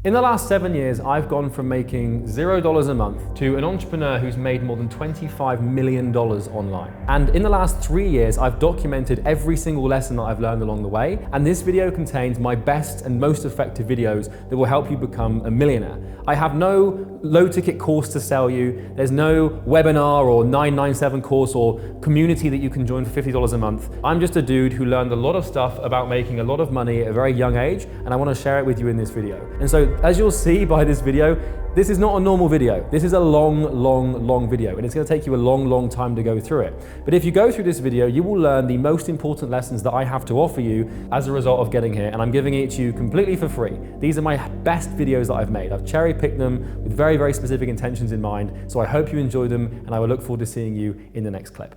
In the last 7 years, I've gone from making $0 a month to an entrepreneur who's made more than $25 million online. And in the last 3 years, I've documented every single lesson that I've learned along the way. And this video contains my best and most effective videos that will help you become a millionaire. I have no low ticket course to sell you. There's no webinar or 997 course or community that you can join for $50 a month. I'm just a dude who learned a lot of stuff about making a lot of money at a very young age, and I want to share it with you in this video. And so as you'll see by this video, this is not a normal video. This is a long video, and it's going to take you a long time to go through it. But if you go through this video, you will learn the most important lessons that I have to offer you as a result of getting here, and I'm giving it to you completely for free. These are my best videos that I've made. I've cherry-picked them with very specific intentions in mind, so I hope you enjoy them, and I will look forward to seeing you in the next clip.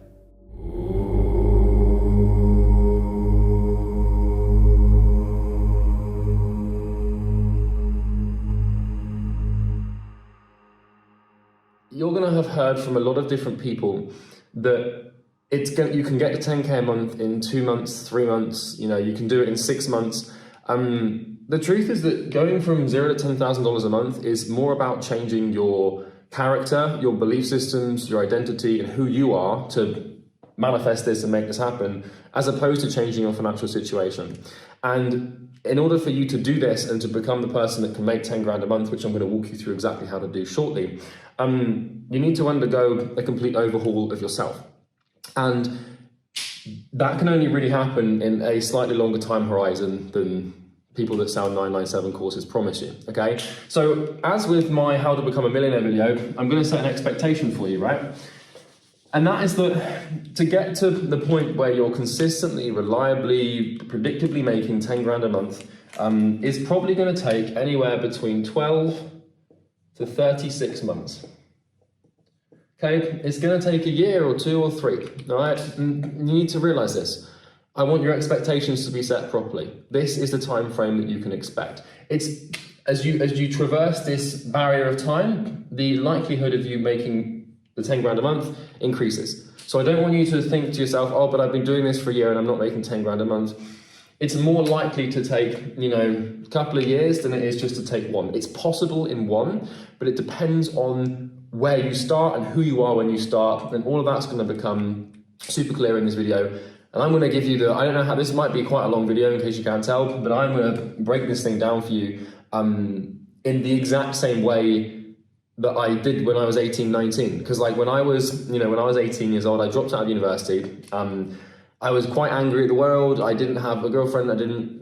You're going to have heard from a lot of different people that you can get to 10K a month in 2 months, 3 months, you can do it in 6 months. The truth is that going from $0 to $10,000 a month is more about changing your character, your belief systems, your identity, and who you are to manifest this and make this happen, as opposed to changing your financial situation. And in order for you to do this and to become the person that can make 10 grand a month, which I'm going to walk you through exactly how to do shortly, you need to undergo a complete overhaul of yourself. And that can only really happen in a slightly longer time horizon than people that sell 997 courses promise you, okay? So as with my How to Become a Millionaire video, I'm going to set an expectation for you, right? And that is that to get to the point where you're consistently, reliably, predictably making 10 grand a month is probably going to take anywhere between 12 to 36 months. Okay, it's going to take a year or 2 or 3, all right? And you need to realize this. I want your expectations to be set properly. This is the time frame that you can expect. It's as you traverse this barrier of time, the likelihood of you making the 10 grand a month increases. So I don't want you to think to yourself, oh, but I've been doing this for a year and I'm not making 10 grand a month. It's more likely to take, a couple of years than it is just to take 1. It's possible in 1, but it depends on where you start and who you are when you start. And all of that's going to become super clear in this video. And I'm going to give you I don't know how, this might be quite a long video in case you can't tell, but I'm going to break this thing down for you in the exact same way that I did when I was 18, 19. Because when I was 18 years old, I dropped out of university. I was quite angry at the world. I didn't have a girlfriend.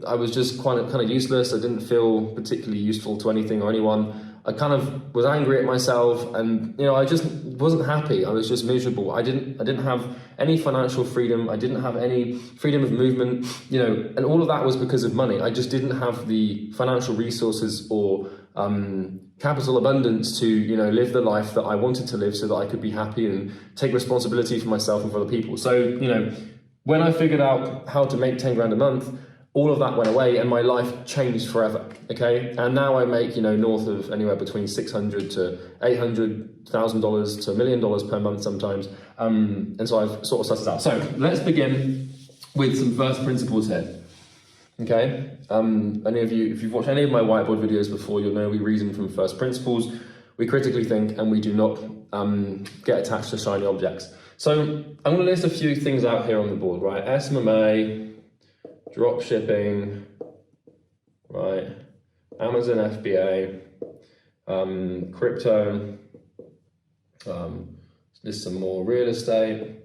I was just kind of useless. I didn't feel particularly useful to anything or anyone. I kind of was angry at myself, and I just wasn't happy. I was just miserable. I didn't have any financial freedom. I didn't have any freedom of movement, and all of that was because of money. I just didn't have the financial resources or capital abundance to live the life that I wanted to live so that I could be happy and take responsibility for myself and for other people. So when I figured out how to make 10 grand a month, all of that went away and my life changed forever, okay? And now I make, north of anywhere between $600 to $800,000 to $1 million per month sometimes. And so I've sort of sussed this out. So let's begin with some first principles here, okay? Any of you, if you've watched any of my whiteboard videos before, you'll know we reason from first principles. We critically think and we do not get attached to shiny objects. So I'm going to list a few things out here on the board, right? SMMA, drop shipping, right? Amazon FBA, crypto, there's some more real estate.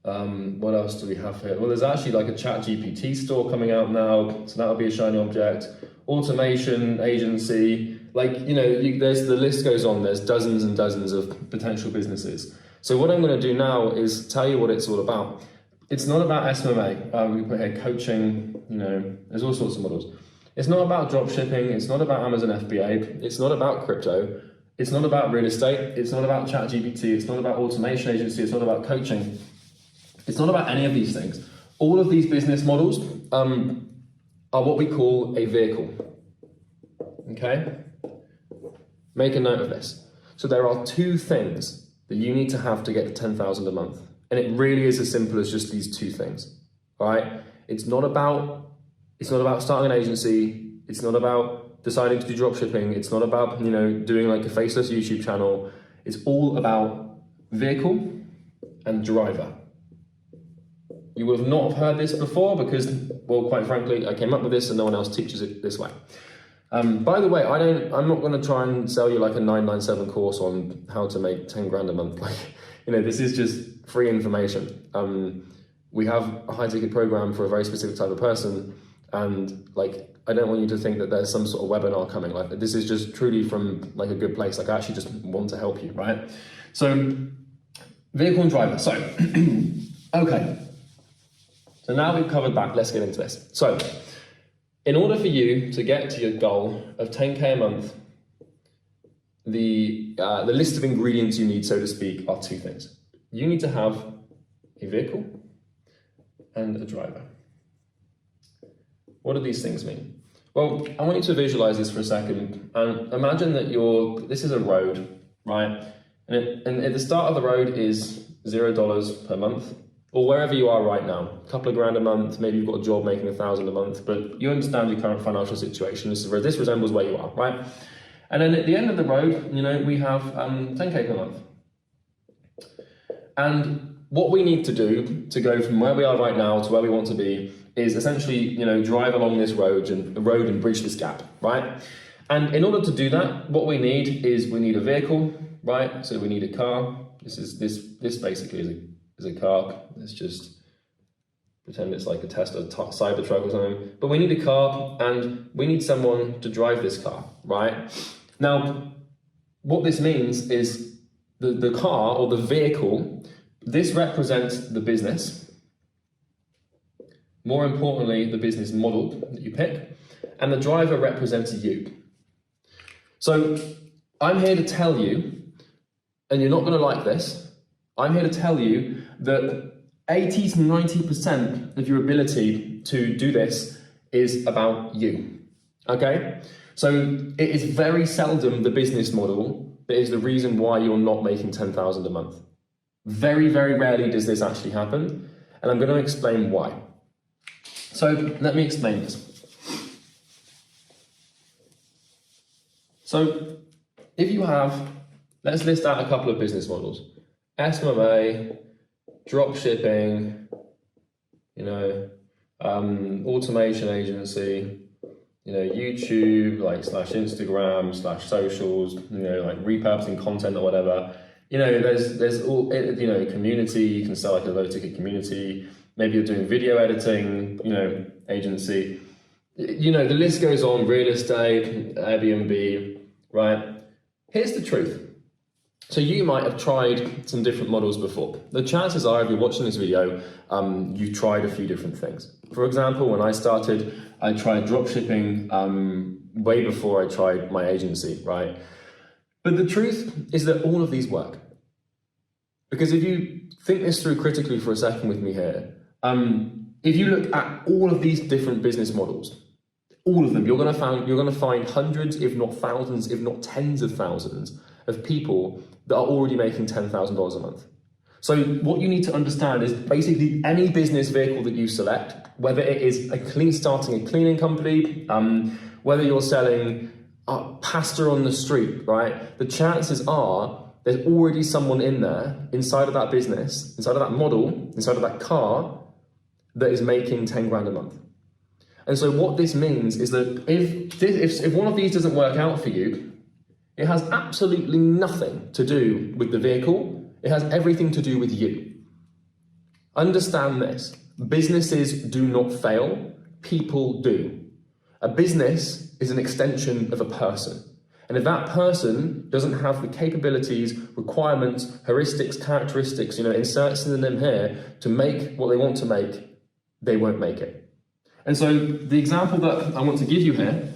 What else do we have here? Well, there's actually a ChatGPT store coming out now, so that'll be a shiny object. Automation, agency, there's the list goes on. There's dozens and dozens of potential businesses. So what I'm going to do now is tell you what it's all about. It's not about SMMA. We put here coaching, there's all sorts of models. It's not about drop shipping. It's not about Amazon FBA. It's not about crypto. It's not about real estate. It's not about ChatGPT. It's not about automation agency. It's not about coaching. It's not about any of these things. All of these business models are what we call a vehicle, okay? Make a note of this. So there are 2 things that you need to have to get to 10,000 a month. And it really is as simple as just these 2 things, all right? It's not about starting an agency. It's not about deciding to do drop shipping. It's not about, you know, doing like a faceless YouTube channel. It's all about vehicle and driver. You would have not heard this before because, well, quite frankly, I came up with this and no one else teaches it this way. By the way, I'm not going to try and sell you like a 997 course on how to make 10 grand a month. Like, you know, this is just free information. We have a high ticket program for a very specific type of person. And like, I don't want you to think that there's some sort of webinar coming. Like, this is just truly from like a good place. Like, I actually just want to help you, right? So vehicle and driver. So, okay. So now we've covered that, let's get into this. So, in order for you to get to your goal of 10K a month, the list of ingredients you need, so to speak, are two things. You need to have a vehicle and a driver. What do these things mean? Well, I want you to visualize this for a second and imagine that this is a road, right? And at the start of the road is $0 per month. Or wherever you are right now, a couple of grand a month, maybe you've got a job making $1,000 a month, but you understand your current financial situation. This resembles where you are, right? And then at the end of the road, you know, we have 10K per month. And what we need to do to go from where we are right now to where we want to be is essentially, you know, drive along this road and bridge this gap, right? And in order to do that, what we need a vehicle, right? So we need a car. This basically is a car. Let's just pretend it's like a Tesla Cybertruck or something. But we need a car and we need someone to drive this car, right? Now, what this means is the car or the vehicle, this represents the business. More importantly, the business model that you pick, and the driver represents you. So I'm here to tell you, and you're not going to like this, I'm here to tell you that 80 to 90% of your ability to do this is about you, okay? So it is very seldom the business model that is the reason why you're not making 10,000 a month. Very, very rarely does this actually happen, and I'm going to explain why. So let me explain this. So if you have, let's list out a couple of business models. SMMA, drop shipping, you know, automation agency, you know, YouTube, like / Instagram / socials, you know, like repurposing content or whatever. You know, there's all, you know, community, you can sell like a low ticket community. Maybe you're doing video editing, you know, agency. You know, the list goes on, real estate, Airbnb, right? Here's the truth. So you might have tried some different models before. The chances are, if you're watching this video, you've tried a few different things. For example, when I started, I tried dropshipping way before I tried my agency, right? But the truth is that all of these work. Because if you think this through critically for a second with me here, if you look at all of these different business models, all of them, you're going to find hundreds, if not thousands, if not tens of thousands of people that are already making $10,000 a month. So what you need to understand is basically any business vehicle that you select, whether it is starting a cleaning company, whether you're selling pasta on the street, right? The chances are there's already someone in there, inside of that business, inside of that model, inside of that car, that is making 10 grand a month. And so what this means is that if one of these doesn't work out for you, it has absolutely nothing to do with the vehicle. It has everything to do with you. Understand this. Businesses do not fail. People do. A business is an extension of a person. And if that person doesn't have the capabilities, requirements, heuristics, characteristics, you know, insert synonym here, to make what they want to make, they won't make it. And so the example that I want to give you here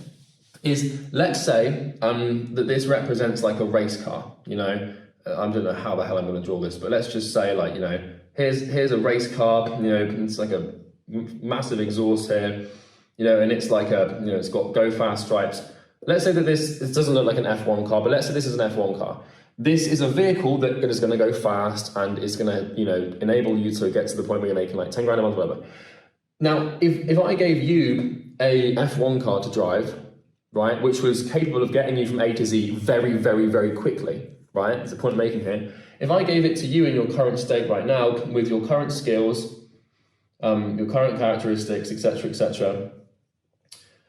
is, let's say that this represents like a race car, you know. I don't know how the hell I'm going to draw this, but let's just say, like, you know, here's a race car, you know, it's like a massive exhaust here, you know, and it's like it's got go fast stripes. Let's say that this doesn't look like an F1 car, but let's say this is an F1 car. This is a vehicle that is going to go fast and is going to, you know, enable you to get to the point where you're making like 10 grand a month, whatever. Now, if I gave you a F1 car to drive, right, which was capable of getting you from A to Z very, very, very quickly, right? That's the point I'm making here. If I gave it to you in your current state right now, with your current skills, your current characteristics, etc.,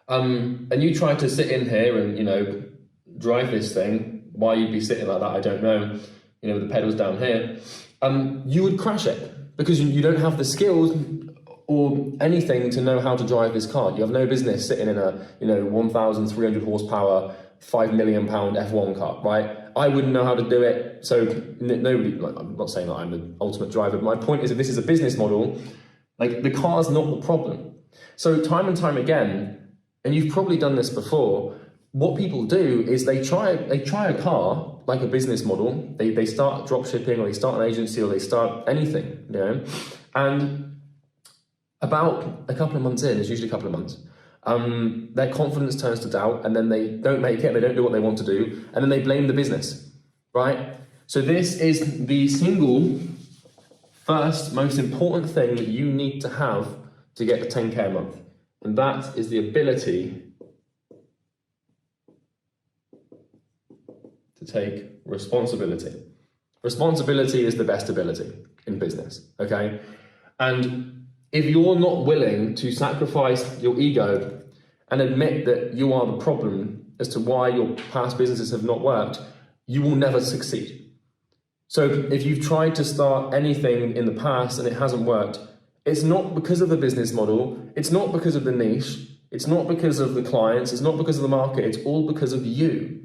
and you try to sit in here and, you know, drive this thing, why you'd be sitting like that, I don't know, you know, with the pedals down here, you would crash it because you don't have the skills or anything to know how to drive this car. You have no business sitting in a, you know, 1,300 horsepower, £5 million F1 car, right? I wouldn't know how to do it. So nobody, like, I'm not saying that I'm the ultimate driver, but my point is if this is a business model, like the car's not the problem. So time and time again, and you've probably done this before, what people do is they try a car like a business model. They start drop shipping, or they start an agency, or they start anything, you know, and about a couple of months in, it's usually a couple of months, their confidence turns to doubt, and then they don't make it, they don't do what they want to do, and then they blame the business, right? So this is the single first most important thing that you need to have to get to 10K a month, and that is the ability to take responsibility. Responsibility is the best ability in business, okay? And if you're not willing to sacrifice your ego and admit that you are the problem as to why your past businesses have not worked, you will never succeed. So if you've tried to start anything in the past and it hasn't worked, it's not because of the business model, it's not because of the niche, it's not because of the clients, it's not because of the market, it's all because of you.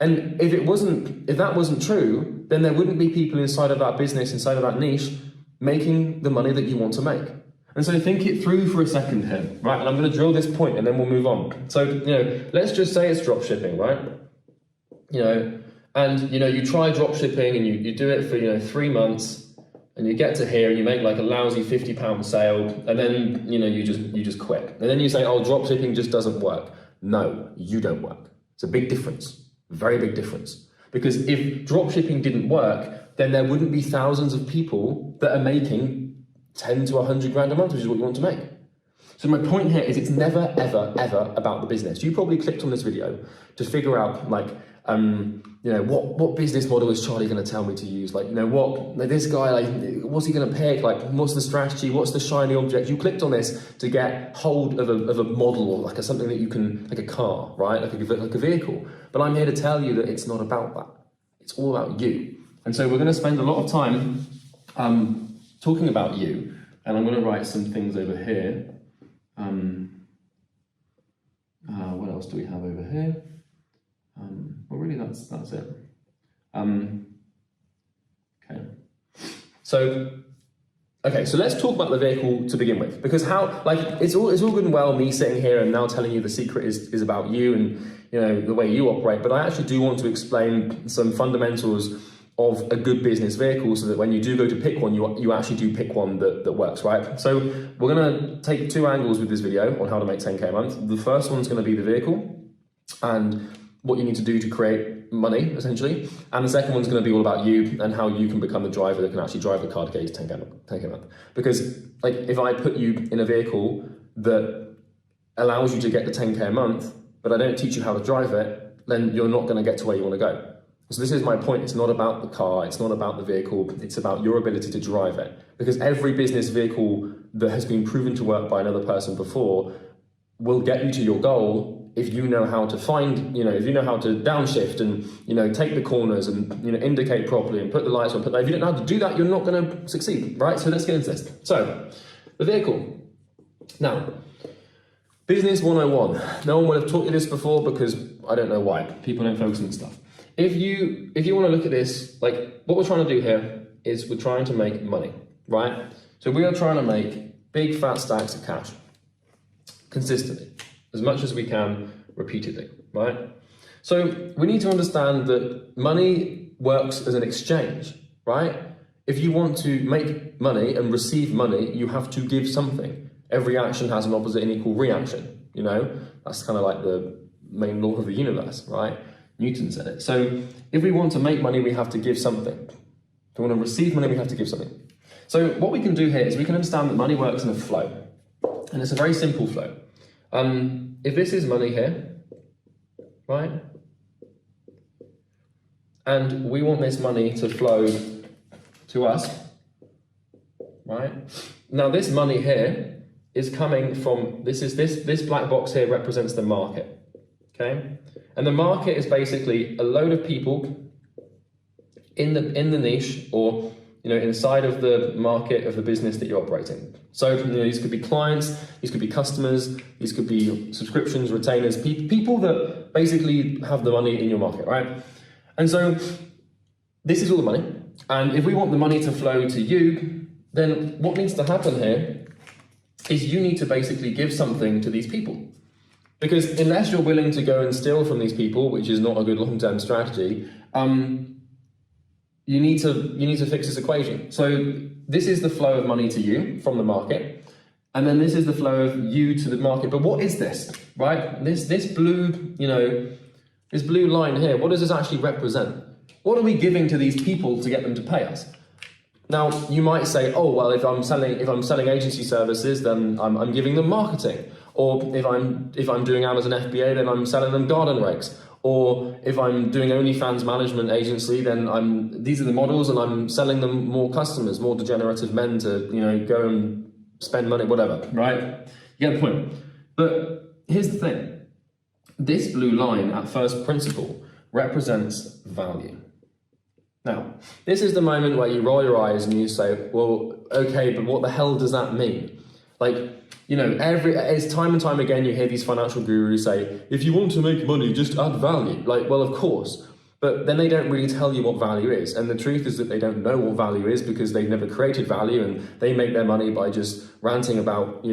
And if that wasn't true, then there wouldn't be people inside of that business, inside of that niche, making the money that you want to make. And so think it through for a second here, right? And I'm going to drill this point and then we'll move on. So, you know, let's just say it's drop shipping, right? You know, and, you know, you try drop shipping and you do it for, you know, 3 months and you get to here and you make like a lousy £50 sale and then, you know, you just quit. And then you say, oh, drop shipping just doesn't work. No, you don't work. It's a big difference, very big difference. Because if drop shipping didn't work, then there wouldn't be thousands of people that are making 10 to 100 grand a month, which is what you want to make. So my point here is it's never, ever, ever about the business. You probably clicked on this video to figure out like, you know, what business model is Charlie going to tell me to use? Like, you know, like this guy, like, what's he going to pick? Like, what's the strategy? What's the shiny object? You clicked on this to get hold of a model or like something that you can, like a car, right? Like a vehicle. But I'm here to tell you that it's not about that. It's all about you. And so we're going to spend a lot of time talking about you, and I'm going to write some things over here. What else do we have over here? Well, really, that's it. Okay, so let's talk about the vehicle to begin with, because it's all good and well me sitting here and now telling you the secret is about you and, you know, the way you operate, but I actually do want to explain some fundamentals of a good business vehicle so that when you do go to pick one, you actually do pick one that works, right? So we're going to take 2 angles with this video on how to make 10K a month. The first one's going to be the vehicle and what you need to do to create money, essentially. And the second one's going to be all about you and how you can become the driver that can actually drive the car to get you to 10K a month. Because like if I put you in a vehicle that allows you to get the 10K a month, but I don't teach you how to drive it, then you're not going to get to where you want to go. So this is my point. It's not about the car. It's not about the vehicle. It's about your ability to drive it. Because every business vehicle that has been proven to work by another person before will get you to your goal if you know how to find, you know, if you know how to downshift and, you know, take the corners and, you know, indicate properly and put the lights on. If you don't know how to do that, you're not going to succeed, right? So let's get into this. So the vehicle. Now, business 101. No one would have taught you this before because I don't know why. People don't focus on this stuff. If you want to look at this, like what we're trying to do here is we're trying to make money, right? So we are trying to make big fat stacks of cash consistently, as much as we can, repeatedly, right? So we need to understand that money works as an exchange, right? If you want to make money and receive money, you have to give something. Every action has an opposite and equal reaction, you know? That's kind of like the main law of the universe, right? Newton said it. So if we want to make money, we have to give something. If we want to receive money, we have to give something. So what we can do here is we can understand that money works in a flow. And it's a very simple flow. If this is money here, right? And we want this money to flow to us, right? Now this money here is coming from, this black box here represents the market, okay? And the market is basically a load of people in the niche, or inside of the market of the business that you're operating. So these could be clients, these could be customers, these could be subscriptions, retainers, people that basically have the money in your market, right? And so this is all the money. And if we want the money to flow to you, then what needs to happen here is you need to basically give something to these people. Because unless you're willing to go and steal from these people, which is not a good long-term strategy, you need to fix this equation. So this is the flow of money to you from the market, and then this is the flow of you to the market. But what is this, right? This blue, this blue line here, what does this actually represent? What are we giving to these people to get them to pay us? Now, you might say, oh, well, if I'm selling agency services, then I'm giving them marketing. Or if I'm doing Amazon FBA, then I'm selling them garden rakes. Or if I'm doing OnlyFans management agency, then these are the models and I'm selling them more customers, more degenerative men to, go and spend money, whatever, right? You get the point. But here's the thing. This blue line at first principle represents value. Now, this is the moment where you roll your eyes and you say, well, okay, but what the hell does that mean? Like, it's time and time again you hear these financial gurus say, if you want to make money, just add value. Like, well, of course. But then they don't really tell you what value is. And the truth is that they don't know what value is because they've never created value, and they make their money by just ranting about,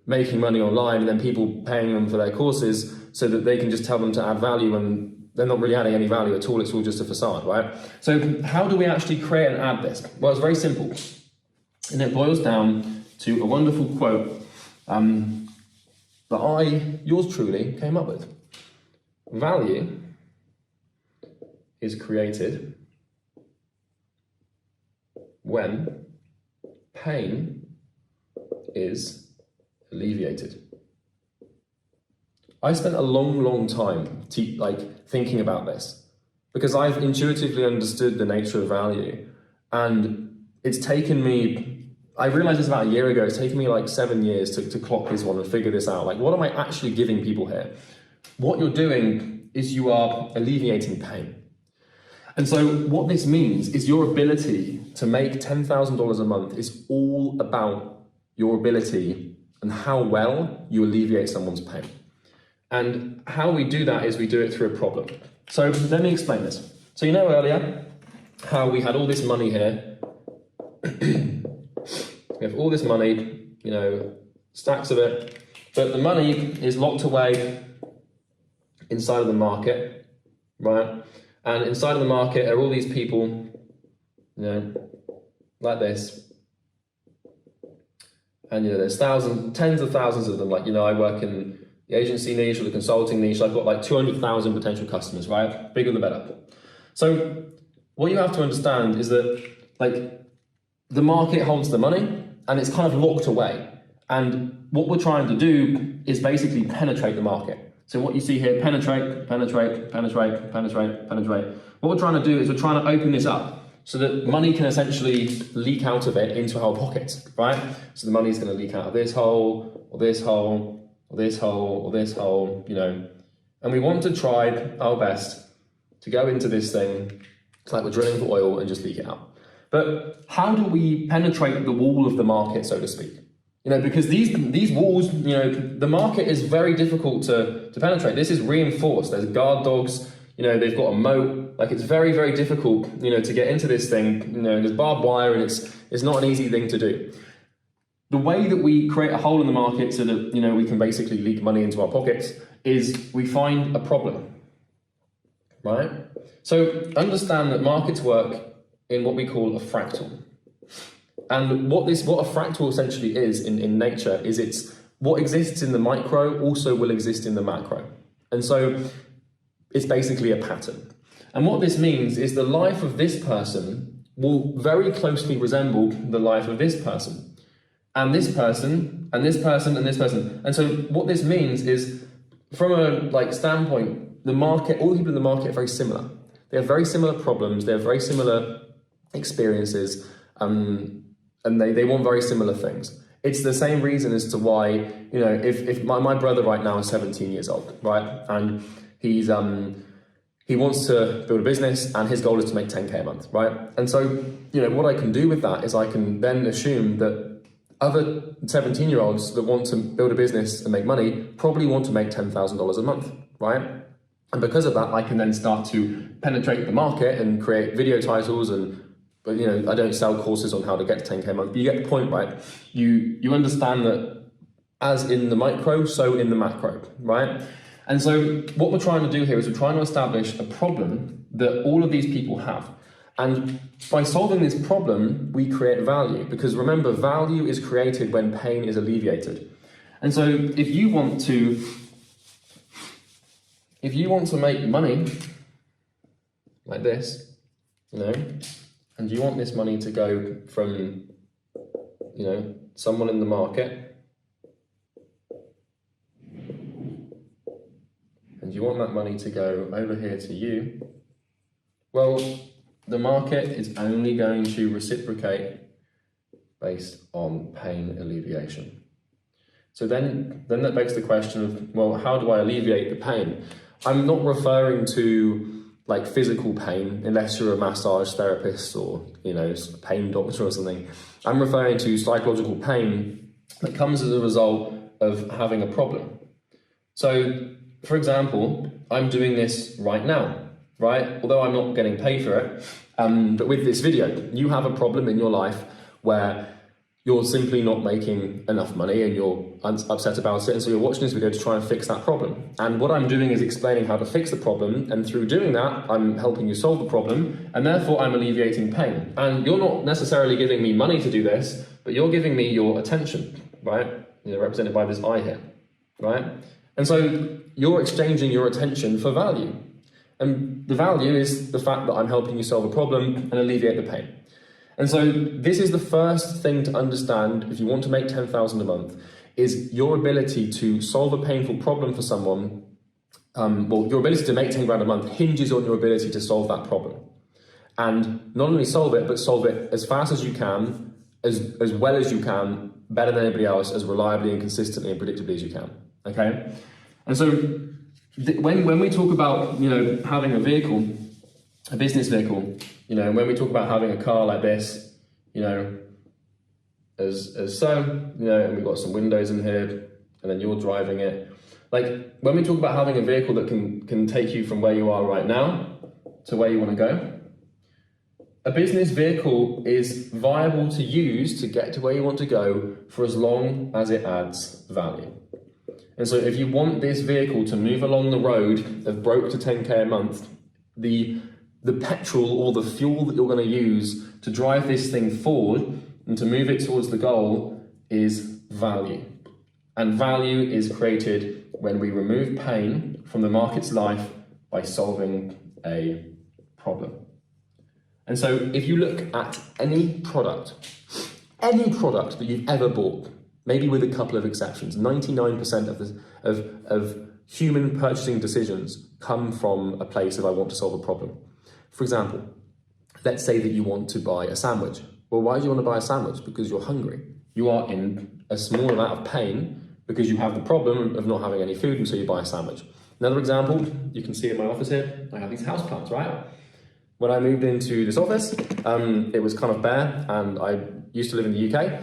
making money online and then people paying them for their courses so that they can just tell them to add value, and they're not really adding any value at all. It's all just a facade, right? So how do we actually create and add this? Well, it's very simple. And it boils down to a wonderful quote that yours truly, came up with. Value is created when pain is alleviated. I spent a long time thinking about this because I've intuitively understood the nature of value, and it's taken me, I realized this about a year ago, it's taken me like 7 years to clock this one and figure this out. Like, what am I actually giving people here? What you're doing is you are alleviating pain. And so what this means is your ability to make $10,000 a month is all about your ability and how well you alleviate someone's pain. And how we do that is we do it through a problem. So let me explain this. So earlier how we had all this money here. We have all this money, stacks of it, but the money is locked away inside of the market, right? And inside of the market are all these people, like this. And there's tens of thousands of them. I work in the agency niche or the consulting niche. I've got like 200,000 potential customers, right? Bigger the better. So what you have to understand is that the market holds the money and it's kind of locked away. And what we're trying to do is basically penetrate the market. So what you see here, penetrate. What we're trying to do is we're trying to open this up so that money can essentially leak out of it into our pockets, right? So the money is going to leak out of this hole, or this hole, or this hole, or this hole, And we want to try our best to go into this thing, it's like we're drilling for oil, and just leak it out. But how do we penetrate the wall of the market, so to speak? Because these walls, the market is very difficult to penetrate. This is reinforced. There's guard dogs, they've got a moat. It's very, very difficult, to get into this thing. There's barbed wire, and it's not an easy thing to do. The way that we create a hole in the market so that, we can basically leak money into our pockets is we find a problem, right? So understand that markets work in what we call a fractal. And what a fractal essentially is in nature is it's what exists in the micro also will exist in the macro. And so it's basically a pattern. And what this means is the life of this person will very closely resemble the life of this person, and this person, and this person, and this person. And so what this means is, from a standpoint the market, all the people in the market are very similar. They have very similar problems, they have very similar experiences, and they want very similar things. It's the same reason as to why, you know, if my brother right now is 17 years old, right? And he wants to build a business and his goal is to make 10K a month, right? And so, you know, what I can do with that is I can then assume that other 17-year-olds that want to build a business and make money probably want to make $10,000 a month, right? And because of that, I can then start to penetrate the market and create video titles but you know, I don't sell courses on how to get to 10K a month, but you get the point, right? You understand that as in the micro, so in the macro, right? And so what we're trying to do here is we're trying to establish a problem that all of these people have. And by solving this problem, we create value, because remember, value is created when pain is alleviated. And so if you want to make money like this, you know, and you want this money to go from, you know, someone in the market, and you want that money to go over here to you, well, the market is only going to reciprocate based on pain alleviation. So then that begs the question of, well, how do I alleviate the pain? I'm not referring to like physical pain, unless you're a massage therapist or, you know, a pain doctor or something. I'm referring to psychological pain that comes as a result of having a problem. So, for example, I'm doing this right now, right? Although I'm not getting paid for it, but with this video, you have a problem in your life where you're simply not making enough money and you're upset about it, and so you're watching this video to try and fix that problem. And what I'm doing is explaining how to fix the problem, and through doing that, I'm helping you solve the problem, and therefore I'm alleviating pain. And you're not necessarily giving me money to do this, but you're giving me your attention, right? You know, represented by this eye here, right? And so you're exchanging your attention for value. And the value is the fact that I'm helping you solve a problem and alleviate the pain. And so this is the first thing to understand if you want to make 10,000 a month, is your ability to solve a painful problem for someone. Well, your ability to make 10 grand a month hinges on your ability to solve that problem. And not only solve it, but solve it as fast as you can, as well as you can, better than anybody else, as reliably and consistently and predictably as you can, okay? And so when we talk about, you know, having a vehicle, a business vehicle, you know, when we talk about having a car like this, you know, as so, you know, and we've got some windows in here, and then you're driving it. Like, when we talk about having a vehicle that can take you from where you are right now to where you want to go, a business vehicle is viable to use to get to where you want to go for as long as it adds value. And so if you want this vehicle to move along the road of broke to 10K a month, the petrol or the fuel that you're going to use to drive this thing forward and to move it towards the goal is value. And value is created when we remove pain from the market's life by solving a problem. And so if you look at any product that you've ever bought, maybe with a couple of exceptions, 99% of human purchasing decisions come from a place of I want to solve a problem. For example, let's say that you want to buy a sandwich. Well, why do you want to buy a sandwich? Because you're hungry. You are in a small amount of pain because you have the problem of not having any food, and so you buy a sandwich. Another example, you can see in my office here, I have these houseplants, right? When I moved into this office, it was kind of bare, and I used to live in the UK.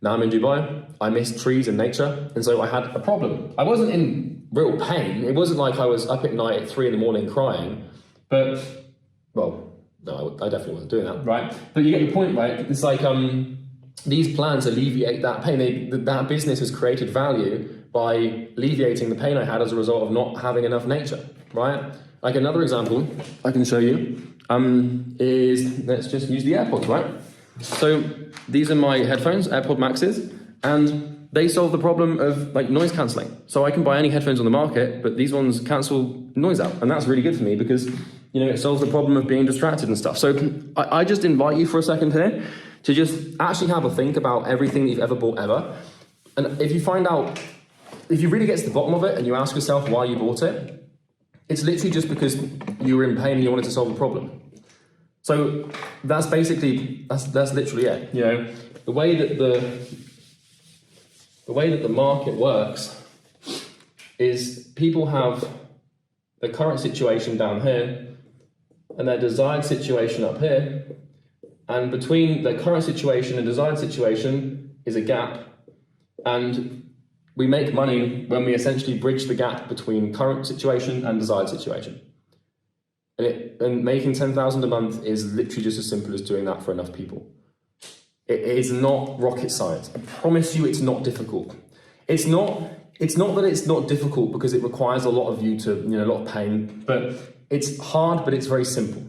Now I'm in Dubai. I miss trees and nature, and so I had a problem. I wasn't in real pain. It wasn't like I was up at night at 3 a.m. crying, but, well, no, I definitely wasn't doing that, right? But you get your point, right? It's like these plans alleviate that pain. That business has created value by alleviating the pain I had as a result of not having enough nature, right? Like another example I can show you is, let's just use the AirPods, right? So these are my headphones, AirPod Maxes, and they solve the problem of like noise cancelling. So I can buy any headphones on the market, but these ones cancel noise out, and that's really good for me because, you know, it solves the problem of being distracted and stuff. So I just invite you for a second here to just actually have a think about everything that you've ever bought ever. And if you find out, if you really get to the bottom of it and you ask yourself why you bought it, It's literally just because you were in pain and you wanted to solve a problem. So that's basically, that's literally it. You know, the way that the market works is people have the current situation down here and their desired situation up here, and between their current situation and desired situation is a gap, and we make money when we essentially bridge the gap between current situation and desired situation. And making 10,000 a month is literally just as simple as doing that for enough people. It is not rocket science. I promise you it's not difficult. It's not that it's not difficult because it requires a lot of you to, a lot of pain, but it's hard, but it's very simple.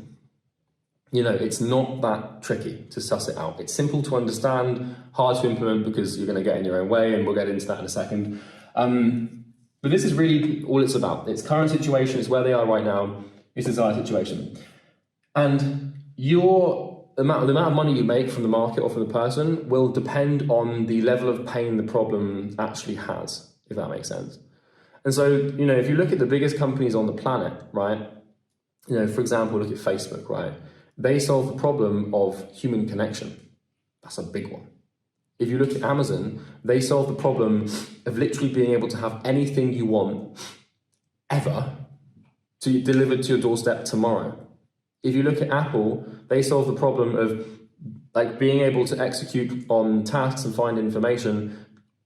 It's not that tricky to suss it out. It's simple to understand, hard to implement because you're going to get in your own way, and we'll get into that in a second. But this is really all it's about. It's current situation, it's where they are right now, it's desired situation. And the amount of money you make from the market or from the person will depend on the level of pain the problem actually has, if that makes sense. And so, if you look at the biggest companies on the planet, right? For example, look at Facebook, right? They solve the problem of human connection. That's a big one. If you look at Amazon, they solve the problem of literally being able to have anything you want ever to delivered to your doorstep tomorrow. If you look at Apple, they solve the problem of being able to execute on tasks and find information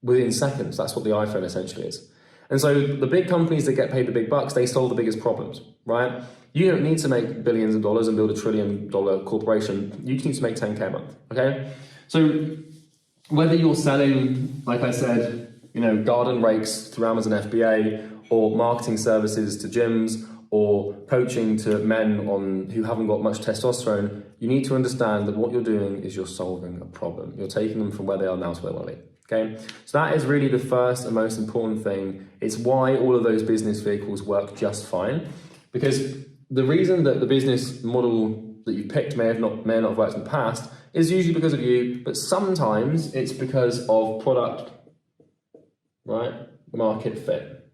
within seconds. That's what the iPhone essentially is. And so the big companies that get paid the big bucks, they solve the biggest problems, right? You don't need to make billions of dollars and build $1 trillion corporation. You just need to make 10K a month, okay? So whether you're selling, like I said, garden rakes through Amazon FBA, or marketing services to gyms, or coaching to men who haven't got much testosterone, you need to understand that what you're doing is you're solving a problem. You're taking them from where they are now to where they want to be. Okay, so that is really the first and most important thing. It's why all of those business vehicles work just fine, because the reason that the business model that you picked may not have worked in the past is usually because of you, but sometimes it's because of product, right? Market fit.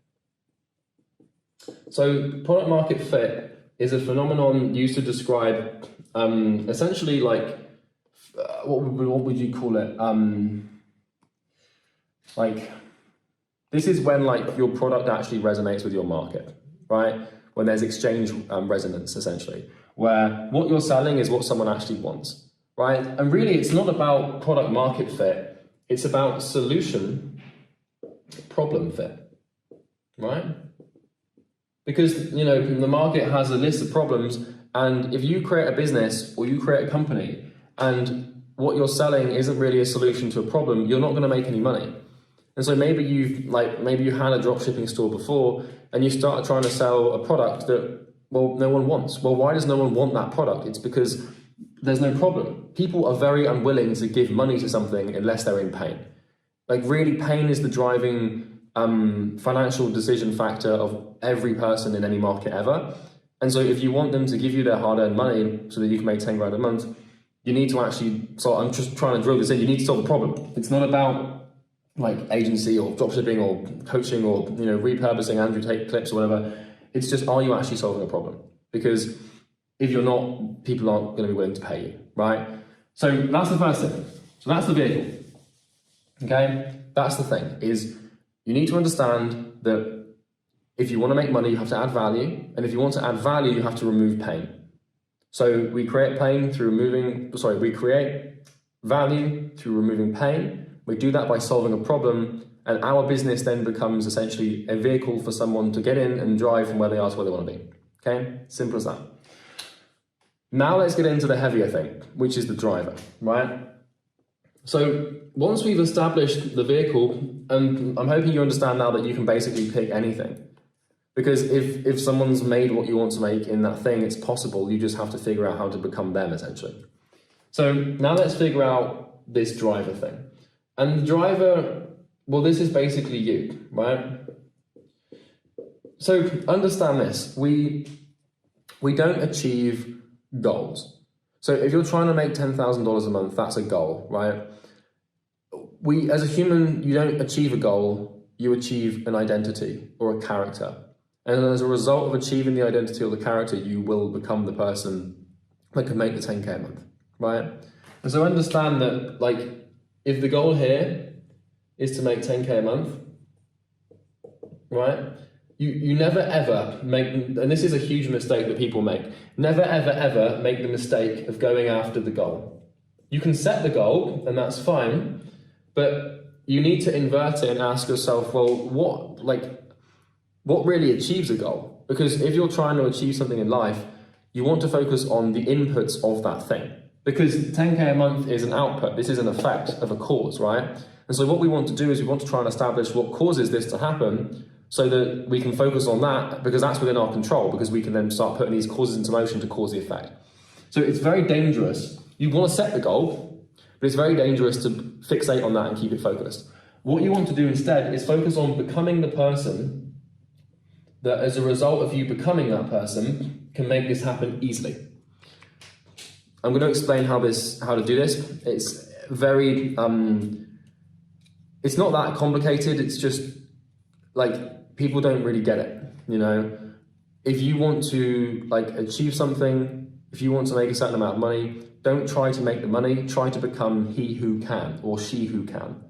So product market fit is a phenomenon used to describe essentially what would you call it? This is when your product actually resonates with your market, right? When there's exchange resonance, essentially, where what you're selling is what someone actually wants, right? And really, it's not about product market fit. It's about solution problem fit, right? Because, the market has a list of problems, and if you create a business or you create a company and what you're selling isn't really a solution to a problem, you're not going to make any money. And so maybe you had a drop shipping store before and you started trying to sell a product that, no one wants. Well, why does no one want that product? It's because there's no problem. People are very unwilling to give money to something unless they're in pain. Really, pain is the driving financial decision factor of every person in any market ever. And so if you want them to give you their hard-earned money so that you can make 10 grand a month, you need to actually, so I'm just trying to drill this in, you need to solve the problem. It's not about agency or dropshipping or coaching or repurposing Andrew Tate clips or whatever. It's just, are you actually solving a problem? Because if you're not, people aren't going to be willing to pay you, right? So that's the first thing. So that's the vehicle. Okay, that's the thing, is you need to understand that if you want to make money, you have to add value, and if you want to add value, you have to remove pain. So we create value through removing pain. We do that by solving a problem, and our business then becomes essentially a vehicle for someone to get in and drive from where they are to where they want to be. Okay, simple as that. Now let's get into the heavier thing, which is the driver, right? So once we've established the vehicle, and I'm hoping you understand now that you can basically pick anything. Because if someone's made what you want to make in that thing, it's possible. You just have to figure out how to become them, essentially. So now let's figure out this driver thing. And the driver, this is basically you, right? So understand this. We don't achieve goals. So if you're trying to make $10,000 a month, that's a goal, right? As a human, you don't achieve a goal, you achieve an identity or a character. And as a result of achieving the identity or the character, you will become the person that can make the 10K a month, right? And so understand that, like, if the goal here is to make 10K a month, right? You never ever make, and this is a huge mistake that people make, never ever ever make the mistake of going after the goal. You can set the goal, and that's fine, but you need to invert it and ask yourself, well, what really achieves a goal? Because if you're trying to achieve something in life, you want to focus on the inputs of that thing. Because 10K a month is an output, this is an effect of a cause, right? And so what we want to do is we want to try and establish what causes this to happen so that we can focus on that, because that's within our control, because we can then start putting these causes into motion to cause the effect. So it's very dangerous. You want to set the goal, but it's very dangerous to fixate on that and keep it focused. What you want to do instead is focus on becoming the person that, as a result of you becoming that person, can make this happen easily. I'm going to explain how to do this. It's very, it's not that complicated. It's just like, people don't really get it, you know? If you want to like achieve something, if you want to make a certain amount of money, don't try to make the money, try to become he who can or she who can.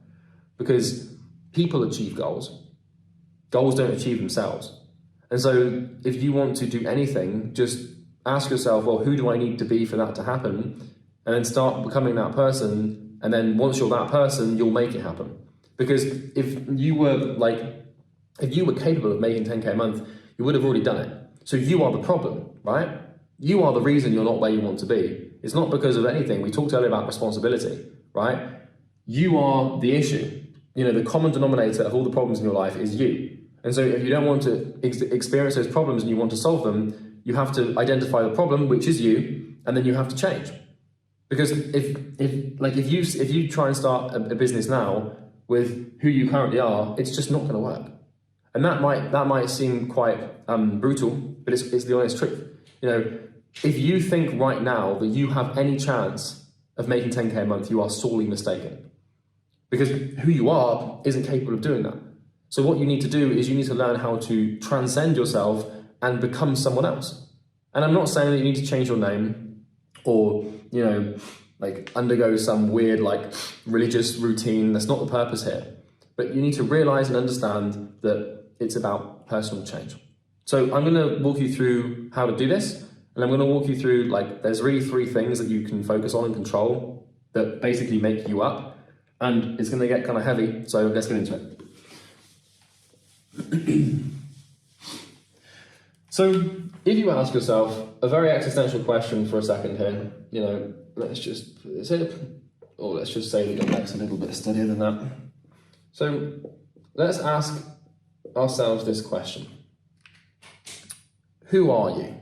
Because people achieve goals. Goals don't achieve themselves. And so if you want to do anything, just ask yourself, well, who do I need to be for that to happen? And then start becoming that person. And then once you're that person, you'll make it happen. Because if you were capable of making 10K a month, you would have already done it. So you are the problem, right? You are the reason you're not where you want to be. It's not because of anything. We talked earlier about responsibility, right? You are the issue. You know, the common denominator of all the problems in your life is you. And so if you don't want to experience those problems and you want to solve them, you have to identify the problem, which is you, and then you have to change. Because if you try and start a business now with who you currently are, it's just not going to work. And that might seem quite brutal, but it's the honest truth. You know, if you think right now that you have any chance of making 10K a month, you are sorely mistaken. Because who you are isn't capable of doing that. So what you need to do is you need to learn how to transcend yourself and become someone else. And I'm not saying that you need to change your name or, you know, like undergo some weird like religious routine. That's not the purpose here. But you need to realize and understand that it's about personal change. So I'm going to walk you through how to do this. And I'm going to walk you through, like, there's really 3 things that you can focus on and control that basically make you up. And it's going to get kind of heavy. So let's get into it. So if you ask yourself a very existential question for a second here, you know, let's just put this in, or let's just say that your neck's a little bit steadier than that. So let's ask ourselves this question. Who are you?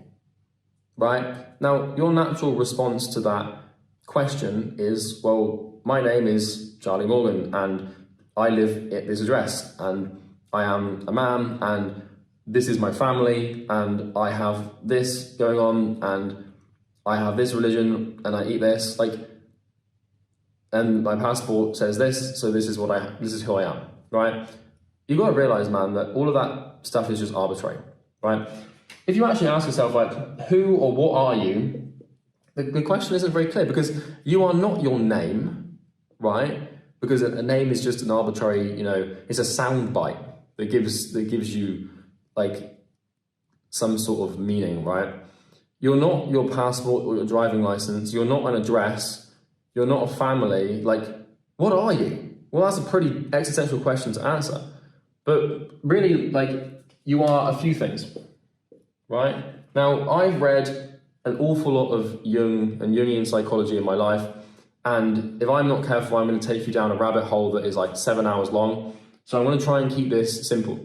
Right? Now, your natural response to that question is, well, my name is Charlie Morgan and I live at this address and I am a man and this is my family and I have this going on and I have this religion and I eat this, like, and my passport says this, so this is who I am, right? You've got to realize, man, that all of that stuff is just arbitrary, right? If you actually ask yourself, like, who or what are you, the question isn't very clear, because you are not your name, right? Because a name is just an arbitrary, you know, it's a sound bite that gives you like some sort of meaning, right? You're not your passport or your driving license. You're not an address. You're not a family. Like, what are you? Well, that's a pretty existential question to answer. But really, like, you are a few things, right? Now, I've read an awful lot of Jung and Jungian psychology in my life. And if I'm not careful, I'm going to take you down a rabbit hole that is like 7 hours long. So I'm going to try and keep this simple.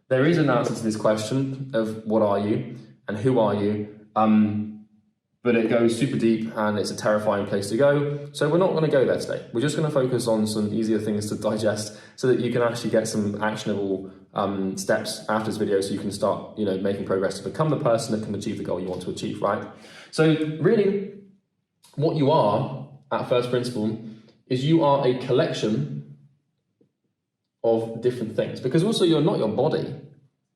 There is an answer to this question of what are you and who are you, but it goes super deep and it's a terrifying place to go. So we're not going to go there today. We're just going to focus on some easier things to digest so that you can actually get some actionable steps after this video so you can start, you know, making progress to become the person that can achieve the goal you want to achieve, right? So really, what you are at first principle is you are a collection of different things, because also you're not your body,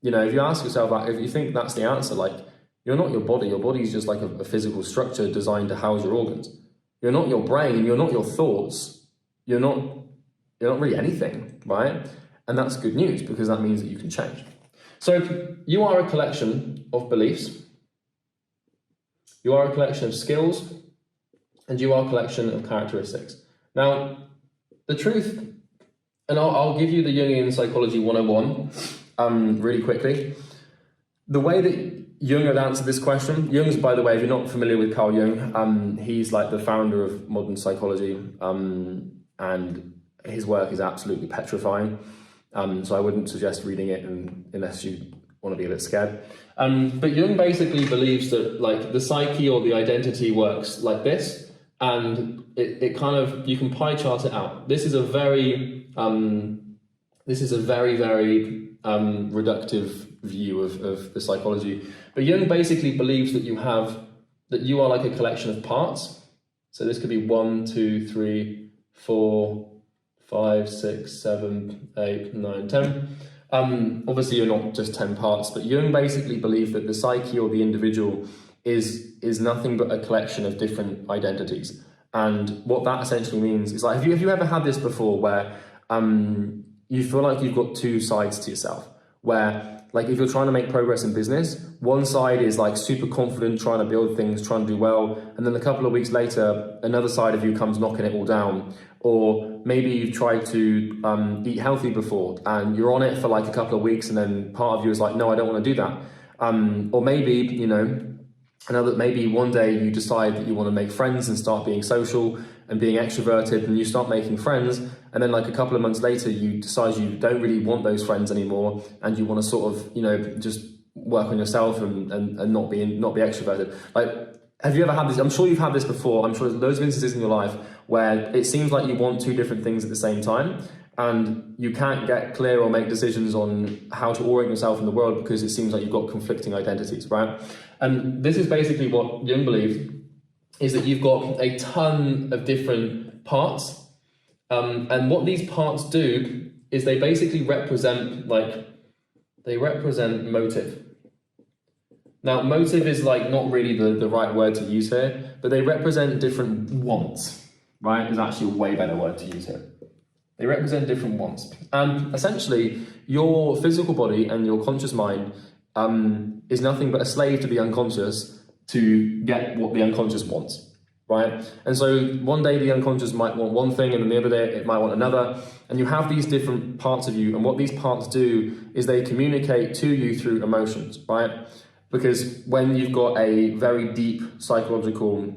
You know, if you ask yourself that, if you think that's the answer, like, you're not your body. Your body is just like a physical structure designed to house your organs. You're not your brain. You're not your thoughts. You're not really anything, right? And that's good news, because that means that you can change. So you are a collection of beliefs. You are a collection of skills, and you are a collection of characteristics. Now, the truth, and I'll give you the Jungian Psychology 101 really quickly. The way that Jung had answered this question, Jung's, by the way, if you're not familiar with Carl Jung, he's like the founder of modern psychology, and his work is absolutely petrifying. So I wouldn't suggest reading it unless you want to be a bit scared. But Jung basically believes that like the psyche or the identity works like this, and it kind of, you can pie chart it out. This is a very very reductive view of the psychology. But Jung basically believes that you are like a collection of parts. So this could be 1, 2, 3, 4, 5, 6, 7, 8, 9, 10. Obviously you're not just 10 parts, but Jung basically believed that the psyche or the individual is nothing but a collection of different identities. And what that essentially means is, like, have you ever had this before, where you feel like you've got two sides to yourself, where, like, if you're trying to make progress in business, one side is like super confident, trying to build things, trying to do well, and then a couple of weeks later, another side of you comes knocking it all down. Or maybe you've tried to eat healthy before, and you're on it for like a couple of weeks, and then part of you is like, no, I don't want to do that. Or maybe, you know, maybe one day you decide that you want to make friends and start being social and being extroverted, and you start making friends, and then like a couple of months later you decide you don't really want those friends anymore, and you want to sort of, you know, just work on yourself and not be extroverted. Like, have you ever had this? I'm sure you've had this before. I'm sure there's loads of instances in your life where it seems like you want two different things at the same time, and you can't get clear or make decisions on how to orient yourself in the world because it seems like you've got conflicting identities, right? And this is basically what Jung believed, is that you've got a ton of different parts, and what these parts do is they basically represent motive. Now, motive is like not really the right word to use here, but they represent different wants, right? Is actually a way better word to use here. They represent different wants. And essentially, your physical body and your conscious mind is nothing but a slave to the unconscious to get what the unconscious wants, right? And so one day the unconscious might want one thing, and then the other day it might want another. And you have these different parts of you, and what these parts do is they communicate to you through emotions, right? Because when you've got a very deep psychological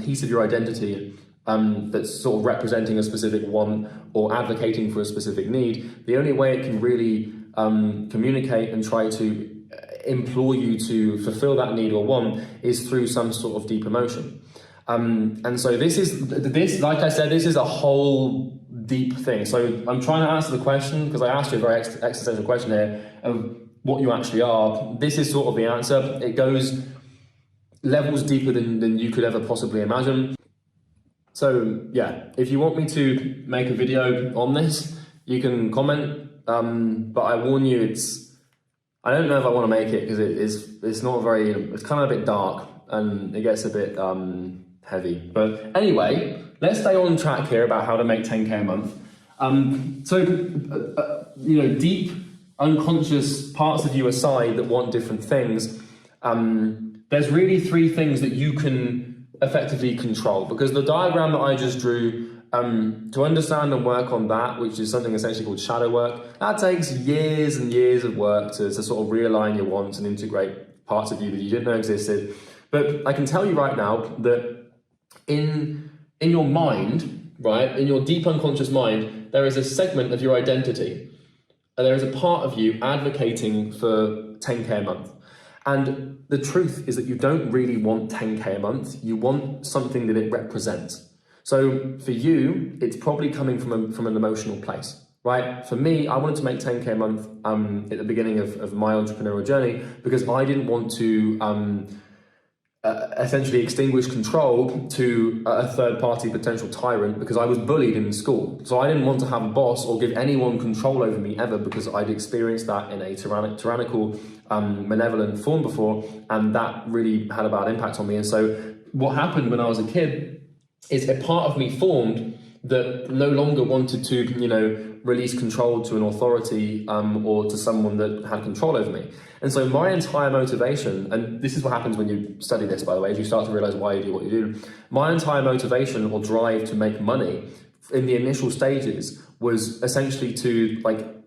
piece of your identity that's sort of representing a specific want or advocating for a specific need, the only way it can really communicate and try to implore you to fulfill that need or want is through some sort of deep emotion. And so this, like I said, this is a whole deep thing. So I'm trying to answer the question, because I asked you a very existential question here of what you actually are. This is sort of the answer. It goes levels deeper than you could ever possibly imagine. So yeah, if you want me to make a video on this, you can comment, but I warn you, I don't know if I want to make it, because it's not very, it's kind of a bit dark and it gets a bit heavy. But anyway, let's stay on track here about how to make 10K a month. You know, deep unconscious parts of you aside that want different things, there's really three things that you can effectively control, because the diagram that I just drew, to understand and work on that, which is something essentially called shadow work, that takes years and years of work to sort of realign your wants and integrate parts of you that you didn't know existed. But I can tell you right now that in your mind, right, in your deep unconscious mind, there is a segment of your identity, and there is a part of you advocating for 10K a month. And the truth is that you don't really want 10K a month. You want something that it represents. So for you, it's probably coming from an emotional place, right? For me, I wanted to make 10K a month at the beginning of my entrepreneurial journey, because I didn't want to essentially extinguish control to a third-party potential tyrant because I was bullied in school. So I didn't want to have a boss or give anyone control over me ever, because I'd experienced that in a tyrannical, malevolent form before, and that really had a bad impact on me. And so what happened when I was a kid is a part of me formed that no longer wanted to, release control to an authority or to someone that had control over me. And so my entire motivation, and this is what happens when you study this, by the way, is you start to realize why you do what you do. My entire motivation or drive to make money in the initial stages was essentially to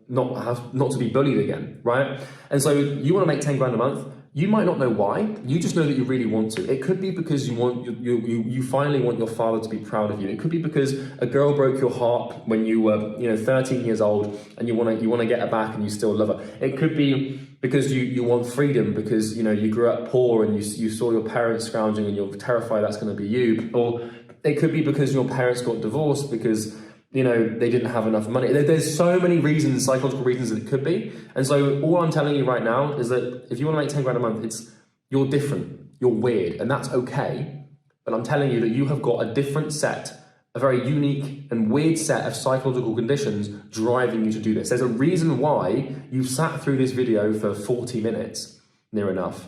not to be bullied again, right? And so you want to make 10 grand a month. You might not know why. You just know that you really want to. It could be because you finally want your father to be proud of you. It could be because a girl broke your heart when you were 13 years old, and you want to get her back and you still love her. It could be because you want freedom because you grew up poor and you saw your parents scrounging and you're terrified that's going to be you. Or it could be because your parents got divorced because they didn't have enough money. There's so many reasons, psychological reasons that it could be. And so all I'm telling you right now is that if you want to make 10 grand a month, you're different, you're weird, and that's okay. But I'm telling you that you have got a different set, a very unique and weird set of psychological conditions driving you to do this. There's a reason why you've sat through this video for 40 minutes, near enough,